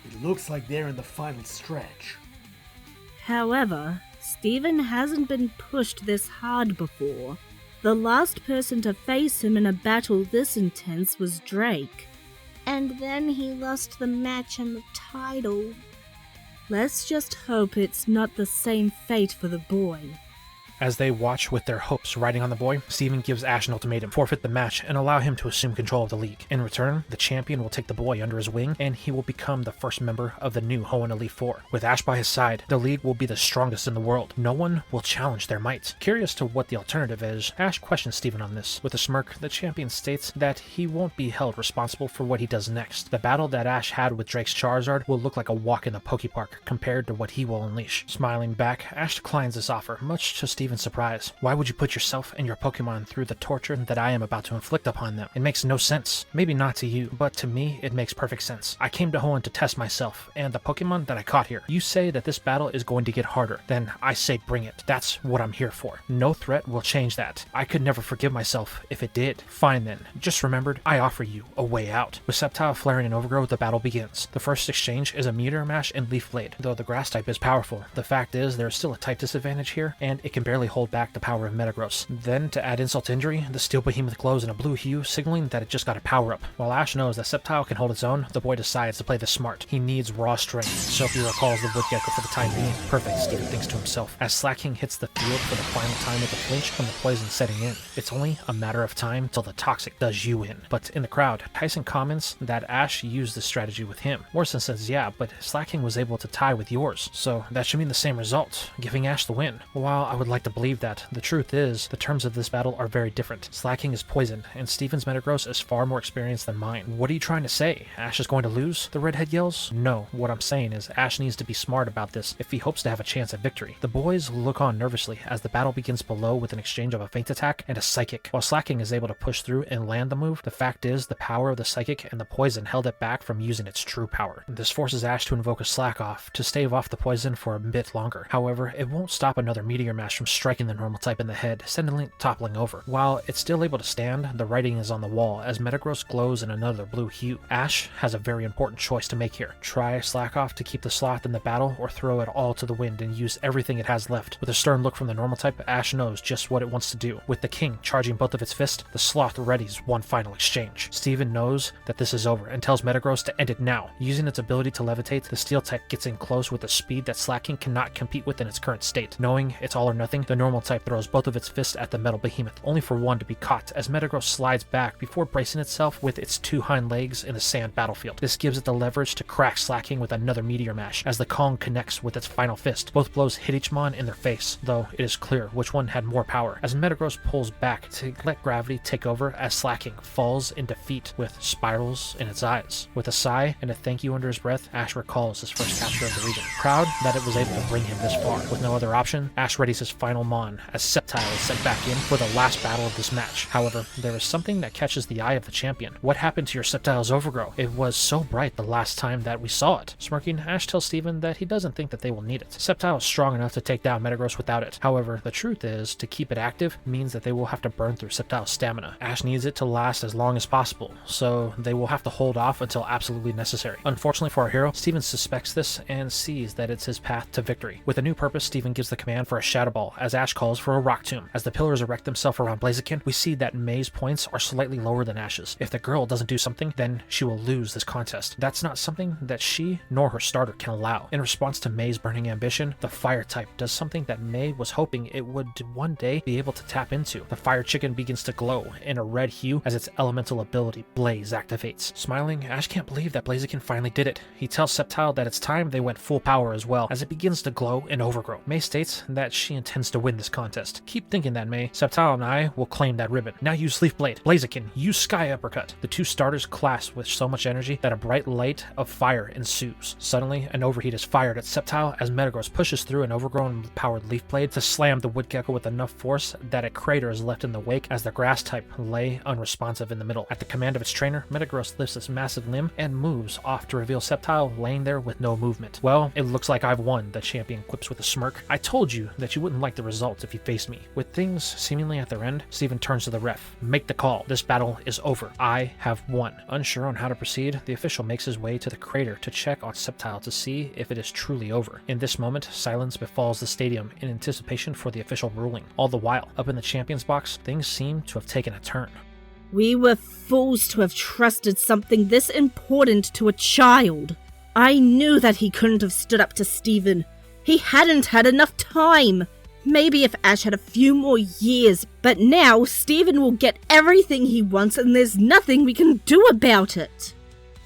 It looks like they're in the final stretch. However, Steven hasn't been pushed this hard before. The last person to face him in a battle this intense was Drake. And then he lost the match and the title. Let's just hope it's not the same fate for the boy. As they watch with their hopes riding on the boy, Steven gives Ash an ultimatum: forfeit the match and allow him to assume control of the league. In return, the champion will take the boy under his wing, and he will become the first member of the new Hoenn Elite Four. With Ash by his side, the league will be the strongest in the world. No one will challenge their might. Curious to what the alternative is, Ash questions Steven on this. With a smirk, the champion states that he won't be held responsible for what he does next. The battle that Ash had with Drake's Charizard will look like a walk in the Pokepark compared to what he will unleash. Smiling back, Ash declines this offer, much to Steven's surprise. Why would you put yourself and your Pokemon through the torture that I am about to inflict upon them? It makes no sense. Maybe not to you, but to me, it makes perfect sense. I came to Hoenn to test myself and the Pokemon that I caught here. You say that this battle is going to get harder, then I say bring it. That's what I'm here for. No threat will change that. I could never forgive myself if it did. Fine then. Just remembered, I offer you a way out. With Sceptile, Flareon, and Overgrow, the battle begins. The first exchange is a Meteor Mash and Leaf Blade. Though the Grass type is powerful, the fact is there is still a type disadvantage here, and it can barely hold back the power of Metagross. Then, to add insult to injury, the Steel Behemoth glows in a blue hue, signaling that it just got a power-up. While Ash knows that Sceptile can hold its own, the boy decides to play this smart. He needs raw strength, so he recalls the Woodgecko for the time being. Perfect, Steven thinks to himself, as Slacking hits the field for the final time with a flinch from the poison setting in. It's only a matter of time till the Toxic does you in. But in the crowd, Tyson comments that Ash used this strategy with him. Morrison says yeah, but Slacking was able to tie with yours, so that should mean the same result, giving Ash the win. While I would like to believe that, the truth is, the terms of this battle are very different. Slacking is poison, and Steven's Metagross is far more experienced than mine. What are you trying to say? Ash is going to lose? The redhead yells. No, what I'm saying is Ash needs to be smart about this if he hopes to have a chance at victory. The boys look on nervously as the battle begins below with an exchange of a feint attack and a psychic. While Slacking is able to push through and land the move, the fact is the power of the psychic and the poison held it back from using its true power. This forces Ash to invoke a Slack Off to stave off the poison for a bit longer. However, it won't stop another Meteor Mash from striking the normal type in the head, sending it toppling over. While it's still able to stand, the writing is on the wall as Metagross glows in another blue hue. Ash has a very important choice to make here. Try slack off to keep the sloth in the battle, or throw it all to the wind and use everything it has left. With a stern look from the normal type, Ash knows just what it wants to do. With the king charging both of its fists, the sloth readies one final exchange. Steven knows that this is over and tells Metagross to end it now. Using its ability to levitate, the steel type gets in close with a speed that Slaking cannot compete with in its current state. Knowing it's all or nothing, the normal type throws both of its fists at the metal behemoth, only for one to be caught as Metagross slides back before bracing itself with its two hind legs in the sand battlefield. This gives it the leverage to crack Slaking with another meteor mash as the Kong connects with its final fist. Both blows hit each mon in their face, though it is clear which one had more power, as Metagross pulls back to let gravity take over as Slaking falls in defeat with spirals in its eyes. With a sigh and a thank you under his breath, Ash recalls his first capture of the region. Proud that it was able to bring him this far. With no other option, Ash readies his final mon as Sceptile is sent back in for the last battle of this match. However, there is something that catches the eye of the champion. What happened to your Sceptile's overgrow? It was so bright the last time that we saw it. Smirking, Ash tells Steven that he doesn't think that they will need it. Sceptile is strong enough to take down Metagross without it. However, the truth is, to keep it active means that they will have to burn through Sceptile's stamina. Ash needs it to last as long as possible, so they will have to hold off until absolutely necessary. Unfortunately for our hero, Steven suspects this and sees that it's his path to victory. With a new purpose, Steven gives the command for a Shadow Ball as Ash calls for a Rock Tomb. As the pillars erect themselves around Blaziken, we see that May's points are slightly lower than Ash's. If the girl doesn't do something, then she will lose this contest. That's not something that she nor her starter can allow. In response to May's burning ambition, the Fire type does something that May was hoping it would one day be able to tap into. The Fire Chicken begins to glow in a red hue as its elemental ability, Blaze, activates. Smiling, Ash can't believe that Blaziken finally did it. He tells Sceptile that it's time they went full power as well, as it begins to glow and overgrow. May states that she intends to win this contest. Keep thinking that, May. Sceptile and I will claim that ribbon. Now use Leaf Blade. Blaziken, use Sky Uppercut. The two starters clash with so much energy that a bright light of fire ensues. Suddenly, an overheat is fired at Sceptile as Metagross pushes through an overgrown powered Leaf Blade to slam the Woodgecko with enough force that a crater is left in the wake as the grass type lay unresponsive in the middle. At the command of its trainer, Metagross lifts its massive limb and moves off to reveal Sceptile laying there with no movement. Well, it looks like I've won, the champion quips with a smirk. I told you that you wouldn't like the results if you faced me. With things seemingly at their end, Steven turns to the ref. Make the call. This battle is over. I have won. Unsure on how to proceed, the official makes his way to the crater to check on Sceptile to see if it is truly over. In this moment, silence befalls the stadium in anticipation for the official ruling. All the while, up in the champion's box, things seem to have taken a turn. We were fools to have trusted something this important to a child. I knew that he couldn't have stood up to Steven. He hadn't had enough time. Maybe if Ash had a few more years, but now Steven will get everything he wants and there's nothing we can do about it.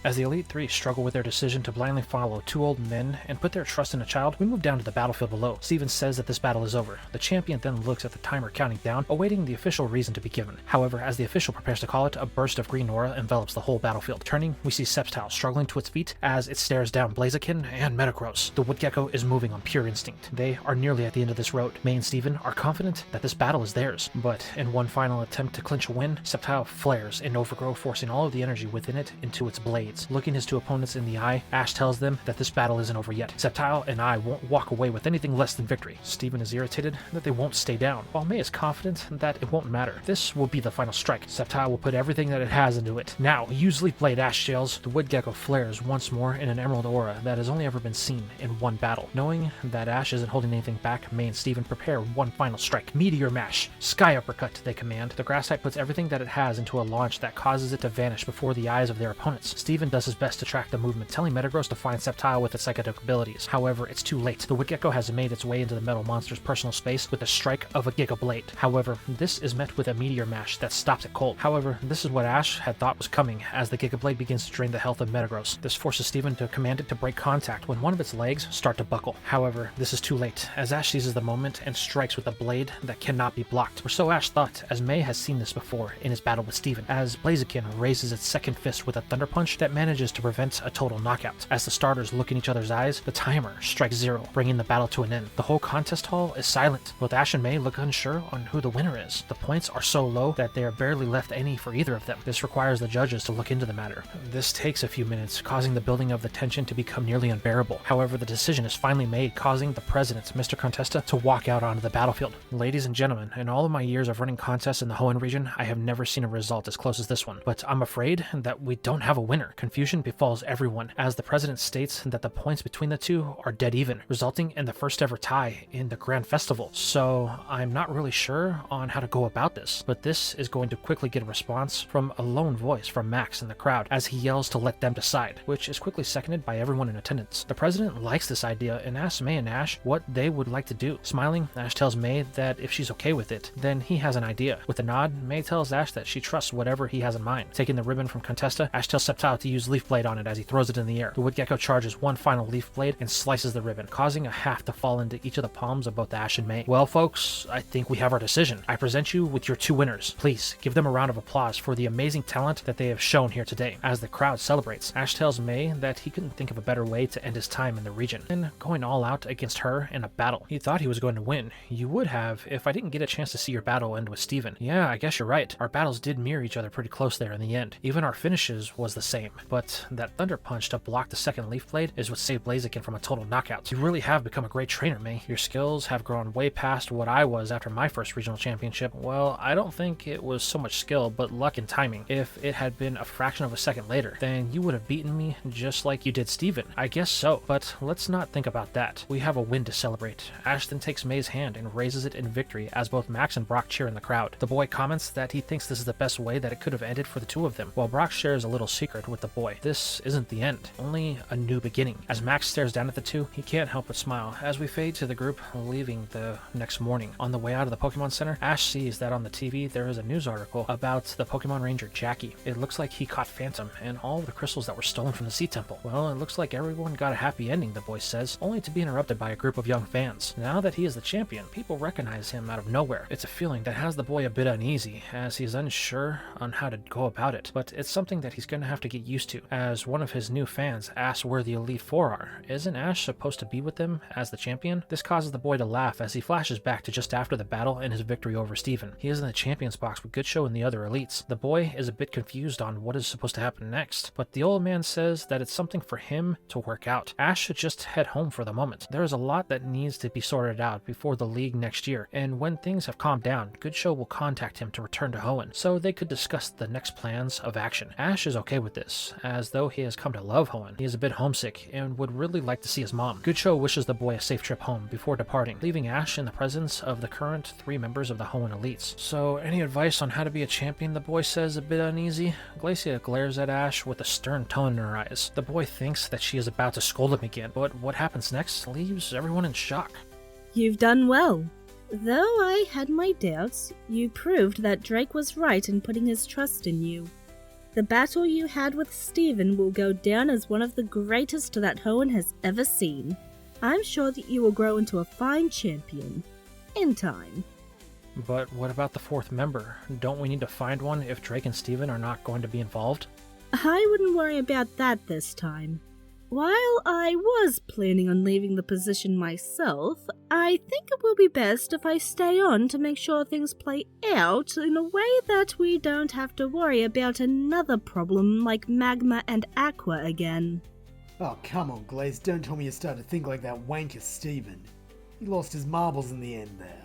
As the Elite Three struggle with their decision to blindly follow two old men and put their trust in a child, we move down to the battlefield below. Steven says that this battle is over. The champion then looks at the timer counting down, awaiting the official reason to be given. However, as the official prepares to call it, a burst of green aura envelops the whole battlefield. Turning, we see Sceptile struggling to its feet as it stares down Blaziken and Metagross. The Woodgecko is moving on pure instinct. They are nearly at the end of this road. May and Steven are confident that this battle is theirs, but in one final attempt to clinch a win, Sceptile flares in overgrow, forcing all of the energy within it into its blades. Looking his two opponents in the eye, Ash tells them that this battle isn't over yet. Sceptile and I won't walk away with anything less than victory. Steven is irritated that they won't stay down, while May is confident that it won't matter. This will be the final strike. Sceptile will put everything that it has into it. Now, use Leaf Blade, Ash yells. The Woodgecko flares once more in an emerald aura that has only ever been seen in one battle. Knowing that Ash isn't holding anything back, May and Steven prepare one final strike. Meteor Mash. Sky Uppercut, they command. The grass type puts everything that it has into a launch that causes it to vanish before the eyes of their opponents. Steven does his best to track the movement, telling Metagross to find Sceptile with its psychic abilities. However, it's too late. The Woodgecko has made its way into the metal monster's personal space with a strike of a Giga Blade. However, this is met with a Meteor Mash that stops it cold. However, this is what Ash had thought was coming as the Giga Blade begins to drain the health of Metagross. This forces Steven to command it to break contact when one of its legs start to buckle. However, this is too late as Ash seizes the moment and strikes with a blade that cannot be blocked. Or so Ash thought, as May has seen this before in his battle with Steven, as Blaziken raises its second fist with a Thunder Punch that manages to prevent a total knockout. As the starters look in each other's eyes, the timer strikes 0, bringing the battle to an end. The whole contest hall is silent. Both Ash and May look unsure on who the winner is. The points are so low that they are barely left any for either of them. This requires the judges to look into the matter. This takes a few minutes, causing the building of the tension to become nearly unbearable. However, the decision is finally made, causing the president, Mr. Contesta, to walk out onto the battlefield. Ladies and gentlemen, in all of my years of running contests in the Hoenn region, I have never seen a result as close as this one, but I'm afraid that we don't have a winner. Confusion befalls everyone, as the president states that the points between the two are dead even, resulting in the first ever tie in the Grand Festival. So I'm not really sure on how to go about this, but this is going to quickly get a response from a lone voice from Max in the crowd as he yells to let them decide, which is quickly seconded by everyone in attendance. The president likes this idea and asks May and Ash what they would like to do. Smiling, Ash tells May that if she's okay with it, then he has an idea. With a nod, May tells Ash that she trusts whatever he has in mind. Taking the ribbon from Contesta, Ash tells Sceptile to use Leaf Blade on it as he throws it in the air. The Wood Gecko charges one final Leaf Blade and slices the ribbon, causing a half to fall into each of the palms of both Ash and May. Well, folks, I think we have our decision. I present you with your two winners. Please give them a round of applause for the amazing talent that they have shown here today. As the crowd celebrates, Ash tells May that he couldn't think of a better way to end his time in the region than going all out against her in a battle. He thought he was going to win. You would have if I didn't get a chance to see your battle end with Steven. Yeah, I guess you're right. Our battles did mirror each other pretty close there in the end. Even our finishes was the same, but that Thunder Punch to block the second Leaf Blade is what saved Blaziken from a total knockout. You really have become a great trainer, May. Your skills have grown way past what I was after my first regional championship. Well, I don't think it was so much skill, but luck and timing. If it had been a fraction of a second later, then you would have beaten me just like you did Steven. I guess so, but let's not think about that. We have a win to celebrate. Ash then takes May's hand and raises it in victory as both Max and Brock cheer in the crowd. The boy comments that he thinks this is the best way that it could have ended for the two of them, while Brock shares a little secret with the boy. This isn't the end, only a new beginning. As Max stares down at the two, he can't help but smile as we fade to the group leaving the next morning. On the way out of the Pokemon Center, Ash sees that on the TV there is a news article about the Pokemon Ranger Jackie. It looks like he caught Phantom and all of the crystals that were stolen from the Sea Temple. Well, it looks like everyone got a happy ending, the boy says, only to be interrupted by a group of young fans. Now that he is the champion, people recognize him out of nowhere. It's a feeling that has the boy a bit uneasy, as he's unsure on how to go about it, but it's something that he's going to have to get used to. As one of his new fans asks where the Elite Four are, isn't Ash supposed to be with them as the champion? This causes the boy to laugh as he flashes back to just after the battle and his victory over Steven. He is in the champions box with Good Show and the other elites. The boy is a bit confused on what is supposed to happen next, but the old man says that it's something for him to work out. Ash should just head home for the moment. There is a lot that needs to be sorted out before the league next year, and when things have calmed down, Good Show will contact him to return to Hoenn, so they could discuss the next plans of action. Ash is okay with this, as though he has come to love Hoenn. He is a bit homesick and would really like to see his mom. Good Show wishes the boy a safe trip home before departing, leaving Ash in the presence of the current 3 members of the Hoenn elites. So, any advice on how to be a champion, the boy says, a bit uneasy. Glacia glares at Ash with a stern tone in her eyes. The boy thinks that she is about to scold him again, but what happens next leaves everyone in shock. You've done well. Though I had my doubts, you proved that Drake was right in putting his trust in you. The battle you had with Steven will go down as one of the greatest that Hoenn has ever seen. I'm sure that you will grow into a fine champion. In time. But what about the 4th member? Don't we need to find one if Drake and Steven are not going to be involved? I wouldn't worry about that this time. While I was planning on leaving the position myself, I think it will be best if I stay on to make sure things play out in a way that we don't have to worry about another problem like Magma and Aqua again. Oh, come on, Glaze, don't tell me you started to think like that wanker Steven. He lost his marbles in the end there.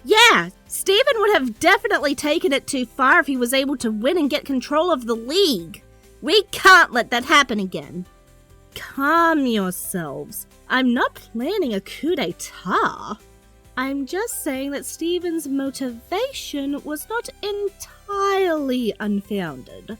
Yeah, Steven would have definitely taken it too far if he was able to win and get control of the league. We can't let that happen again. Calm yourselves. I'm not planning a coup d'etat. I'm just saying that Steven's motivation was not entirely unfounded.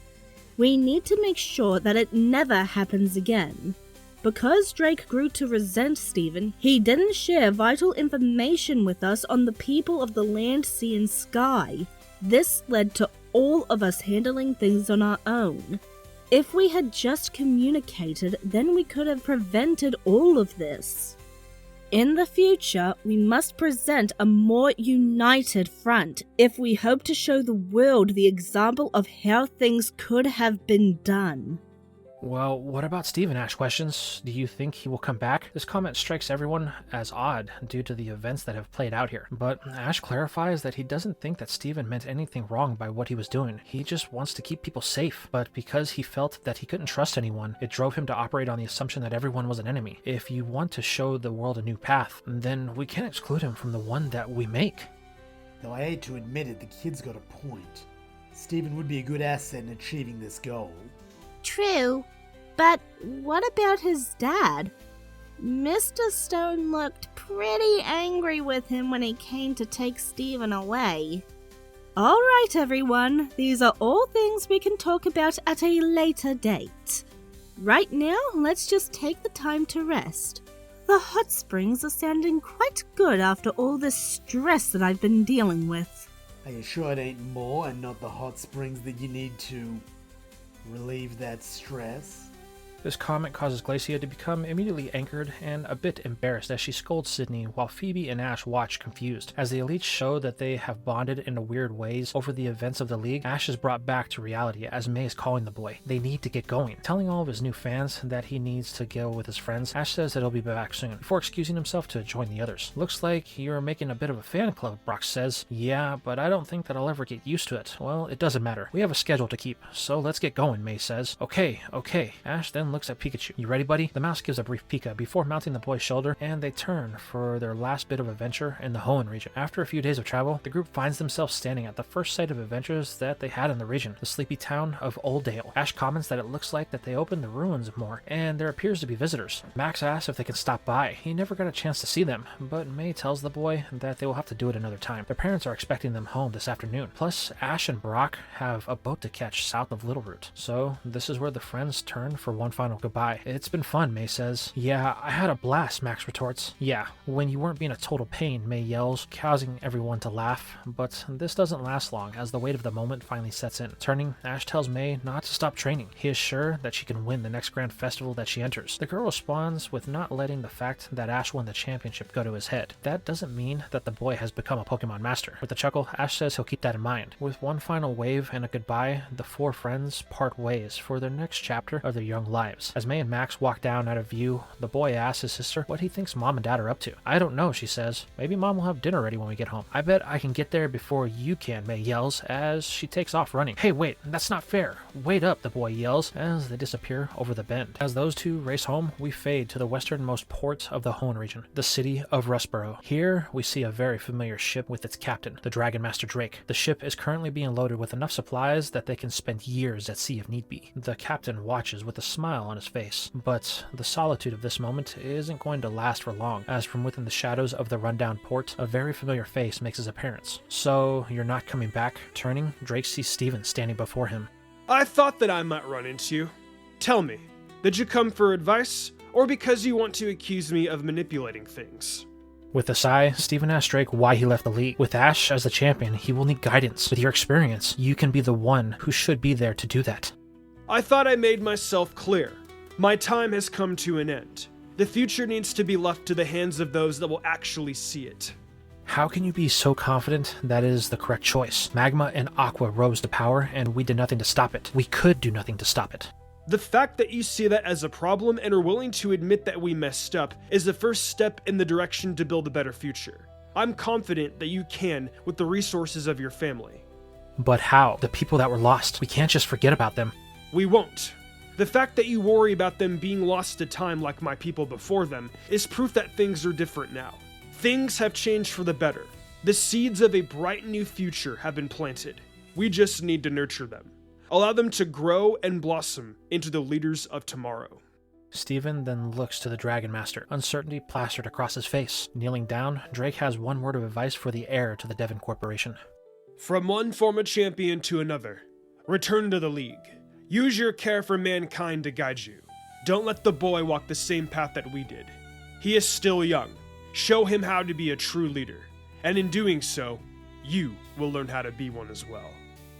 We need to make sure that it never happens again. Because Drake grew to resent Steven, he didn't share vital information with us on the people of the land, sea, and sky. This led to all of us handling things on our own. If we had just communicated, then we could have prevented all of this. In the future, we must present a more united front if we hope to show the world the example of how things could have been done. Well, what about Steven? Ash questions. Do you think he will come back? This comment strikes everyone as odd due to the events that have played out here. But Ash clarifies that he doesn't think that Steven meant anything wrong by what he was doing. He just wants to keep people safe. But because he felt that he couldn't trust anyone, it drove him to operate on the assumption that everyone was an enemy. If you want to show the world a new path, then we can't exclude him from the one that we make. Though I hate to admit it, the kid's got a point. Steven would be a good asset in achieving this goal. True, but what about his dad? Mr. Stone looked pretty angry with him when he came to take Steven away. Alright everyone, these are all things we can talk about at a later date. Right now, let's just take the time to rest. The hot springs are sounding quite good after all this stress that I've been dealing with. Are you sure it ain't more and not the hot springs that you need to relieve that stress? This comment causes Glacia to become immediately angered and a bit embarrassed as she scolds Sydney while Phoebe and Ash watch confused. As the elites show that they have bonded in weird ways over the events of the league, Ash is brought back to reality as May is calling the boy. They need to get going. Telling all of his new fans that he needs to go with his friends, Ash says that he'll be back soon, before excusing himself to join the others. Looks like you're making a bit of a fan club, Brock says. Yeah, but I don't think that I'll ever get used to it. Well, it doesn't matter. We have a schedule to keep, so let's get going, May says. Okay. Ash then looks at Pikachu. You ready, buddy? The mouse gives a brief pika before mounting the boy's shoulder, and they turn for their last bit of adventure in the Hoenn region. After a few days of travel, the group finds themselves standing at the first site of adventures that they had in the region, the sleepy town of Oldale. Ash comments that it looks like that they opened the ruins more, and there appears to be visitors. Max asks if they can stop by. He never got a chance to see them, but May tells the boy that they will have to do it another time. Their parents are expecting them home this afternoon. Plus, Ash and Brock have a boat to catch south of Littleroot. So, this is where the friends turn for one final goodbye. It's been fun, May says. Yeah, I had a blast, Max retorts. Yeah, when you weren't being a total pain, May yells, causing everyone to laugh. But this doesn't last long, as the weight of the moment finally sets in. Turning, Ash tells May not to stop training. He is sure that she can win the next grand festival that she enters. The girl responds with not letting the fact that Ash won the championship go to his head. That doesn't mean that the boy has become a Pokemon master. With a chuckle, Ash says he'll keep that in mind. With one final wave and a goodbye, the four friends part ways for their next chapter of their young lives. As May and Max walk down out of view, the boy asks his sister what he thinks Mom and Dad are up to. I don't know, she says. Maybe Mom will have dinner ready when we get home. I bet I can get there before you can, May yells as she takes off running. Hey, wait, that's not fair. Wait up, the boy yells as they disappear over the bend. As those two race home, we fade to the westernmost port of the Hoenn region, the city of Rustboro. Here, we see a very familiar ship with its captain, the Dragon Master Drake. The ship is currently being loaded with enough supplies that they can spend years at sea if need be. The captain watches with a smile on his face, but the solitude of this moment isn't going to last for long, as from within the shadows of the rundown port, a very familiar face makes his appearance. So, you're not coming back? Turning, Drake sees Steven standing before him. I thought that I might run into you. Tell me, did you come for advice, or because you want to accuse me of manipulating things? With a sigh, Steven asks Drake why he left the league. With Ash as the champion, he will need guidance. With your experience, you can be the one who should be there to do that. I thought I made myself clear. My time has come to an end. The future needs to be left to the hands of those that will actually see it. How can you be so confident that is the correct choice? Magma and Aqua rose to power, and we did nothing to stop it. We could do nothing to stop it. The fact that you see that as a problem and are willing to admit that we messed up is the first step in the direction to build a better future. I'm confident that you can with the resources of your family. But how? The people that were lost. We can't just forget about them. We won't. The fact that you worry about them being lost to time like my people before them is proof that things are different now. Things have changed for the better. The seeds of a bright new future have been planted. We just need to nurture them. Allow them to grow and blossom into the leaders of tomorrow. Steven then looks to the Dragon Master, uncertainty plastered across his face. Kneeling down, Drake has one word of advice for the heir to the Devon Corporation. From one former champion to another, return to the League. Use your care for mankind to guide you. Don't let the boy walk the same path that we did. He is still young. Show him how to be a true leader. And in doing so, you will learn how to be one as well.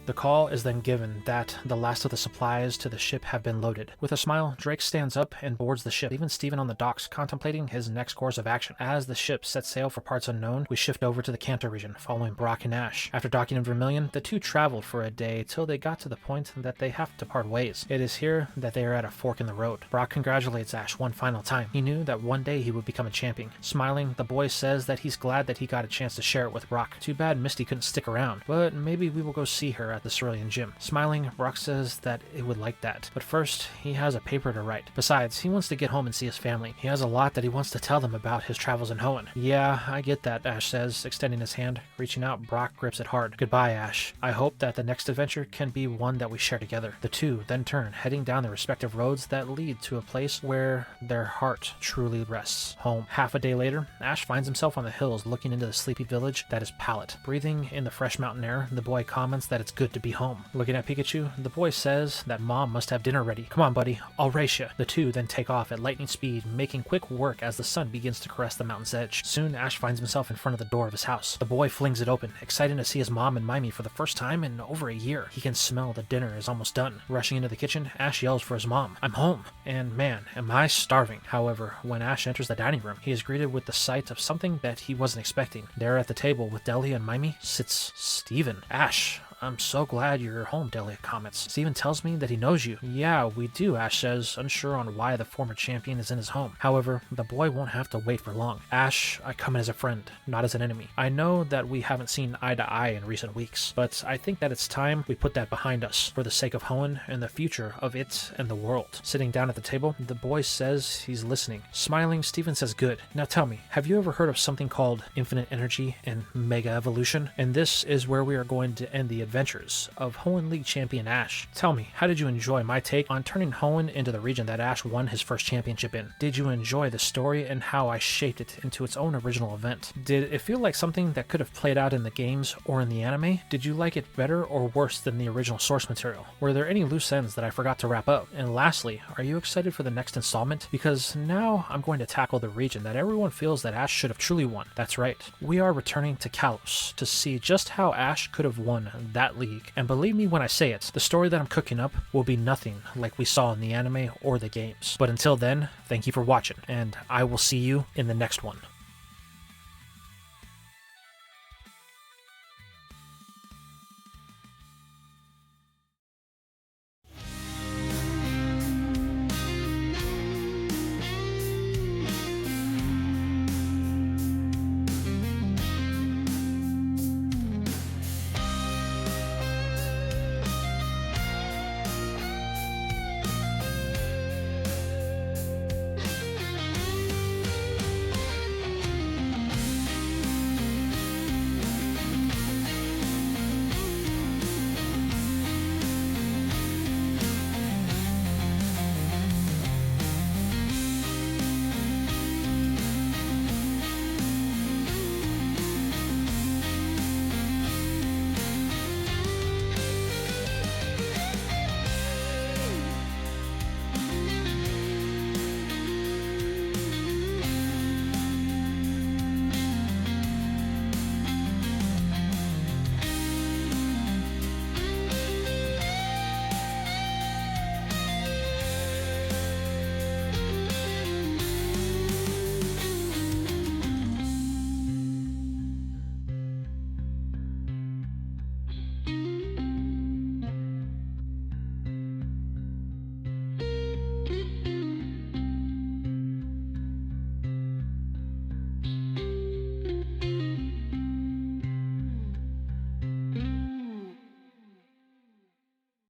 The call is then given that the last of the supplies to the ship have been loaded. With a smile, Drake stands up and boards the ship, leaving Steven on the docks contemplating his next course of action. As the ship sets sail for parts unknown, we shift over to the CANT region, following Brock and Ash. After docking in Vermilion, the two traveled for a day till they got to the point that they have to part ways. It is here that they are at a fork in the road. Brock congratulates Ash one final time. He knew that one day he would become a champion. Smiling, the boy says that he's glad that he got a chance to share it with Brock. Too bad Misty couldn't stick around, but maybe we will go see her at the Cerulean Gym. Smiling, Brock says that it would like that, but first, he has a paper to write. Besides, he wants to get home and see his family. He has a lot that he wants to tell them about his travels in Hoenn. Yeah, I get that, Ash says, extending his hand. Reaching out, Brock grips it hard. Goodbye, Ash. I hope that the next adventure can be one that we share together. The two then turn, heading down their respective roads that lead to a place where their heart truly rests. Home. Half a day later, Ash finds himself on the hills looking into the sleepy village that is Pallet. Breathing in the fresh mountain air, the boy comments that it's good to be home. Looking at Pikachu, the boy says that Mom must have dinner ready. Come on, buddy, I'll race you. The two then take off at lightning speed, making quick work as the sun begins to caress the mountain's edge. Soon, Ash finds himself in front of the door of his house. The boy flings it open, excited to see his mom and Mimey for the first time in over a year. He can smell the dinner is almost done. Rushing into the kitchen, Ash yells for his mom. I'm home. And man, am I starving. However, when Ash enters the dining room, he is greeted with the sight of something that he wasn't expecting. There at the table with Delia and Mimey sits Steven. Ash, I'm so glad you're home, Delia comments. Steven tells me that he knows you. Yeah, we do, Ash says, unsure on why the former champion is in his home. However, the boy won't have to wait for long. Ash, I come in as a friend, not as an enemy. I know that we haven't seen eye to eye in recent weeks, but I think that it's time we put that behind us for the sake of Hoenn and the future of it and the world. Sitting down at the table, the boy says he's listening. Smiling, Steven says, good. Now tell me, have you ever heard of something called infinite energy and mega evolution? And this is where we are going to end the adventures of Hoenn League champion Ash. Tell me, how did you enjoy my take on turning Hoenn into the region that Ash won his first championship in? Did you enjoy the story and how I shaped it into its own original event? Did it feel like something that could have played out in the games or in the anime? Did you like it better or worse than the original source material? Were there any loose ends that I forgot to wrap up? And lastly, are you excited for the next installment? Because now I'm going to tackle the region that everyone feels that Ash should have truly won. That's right, we are returning to Kalos to see just how Ash could have won that league. And believe me when I say it, the story that I'm cooking up will be nothing like we saw in the anime or the games. But until then, thank you for watching, and I will see you in the next one.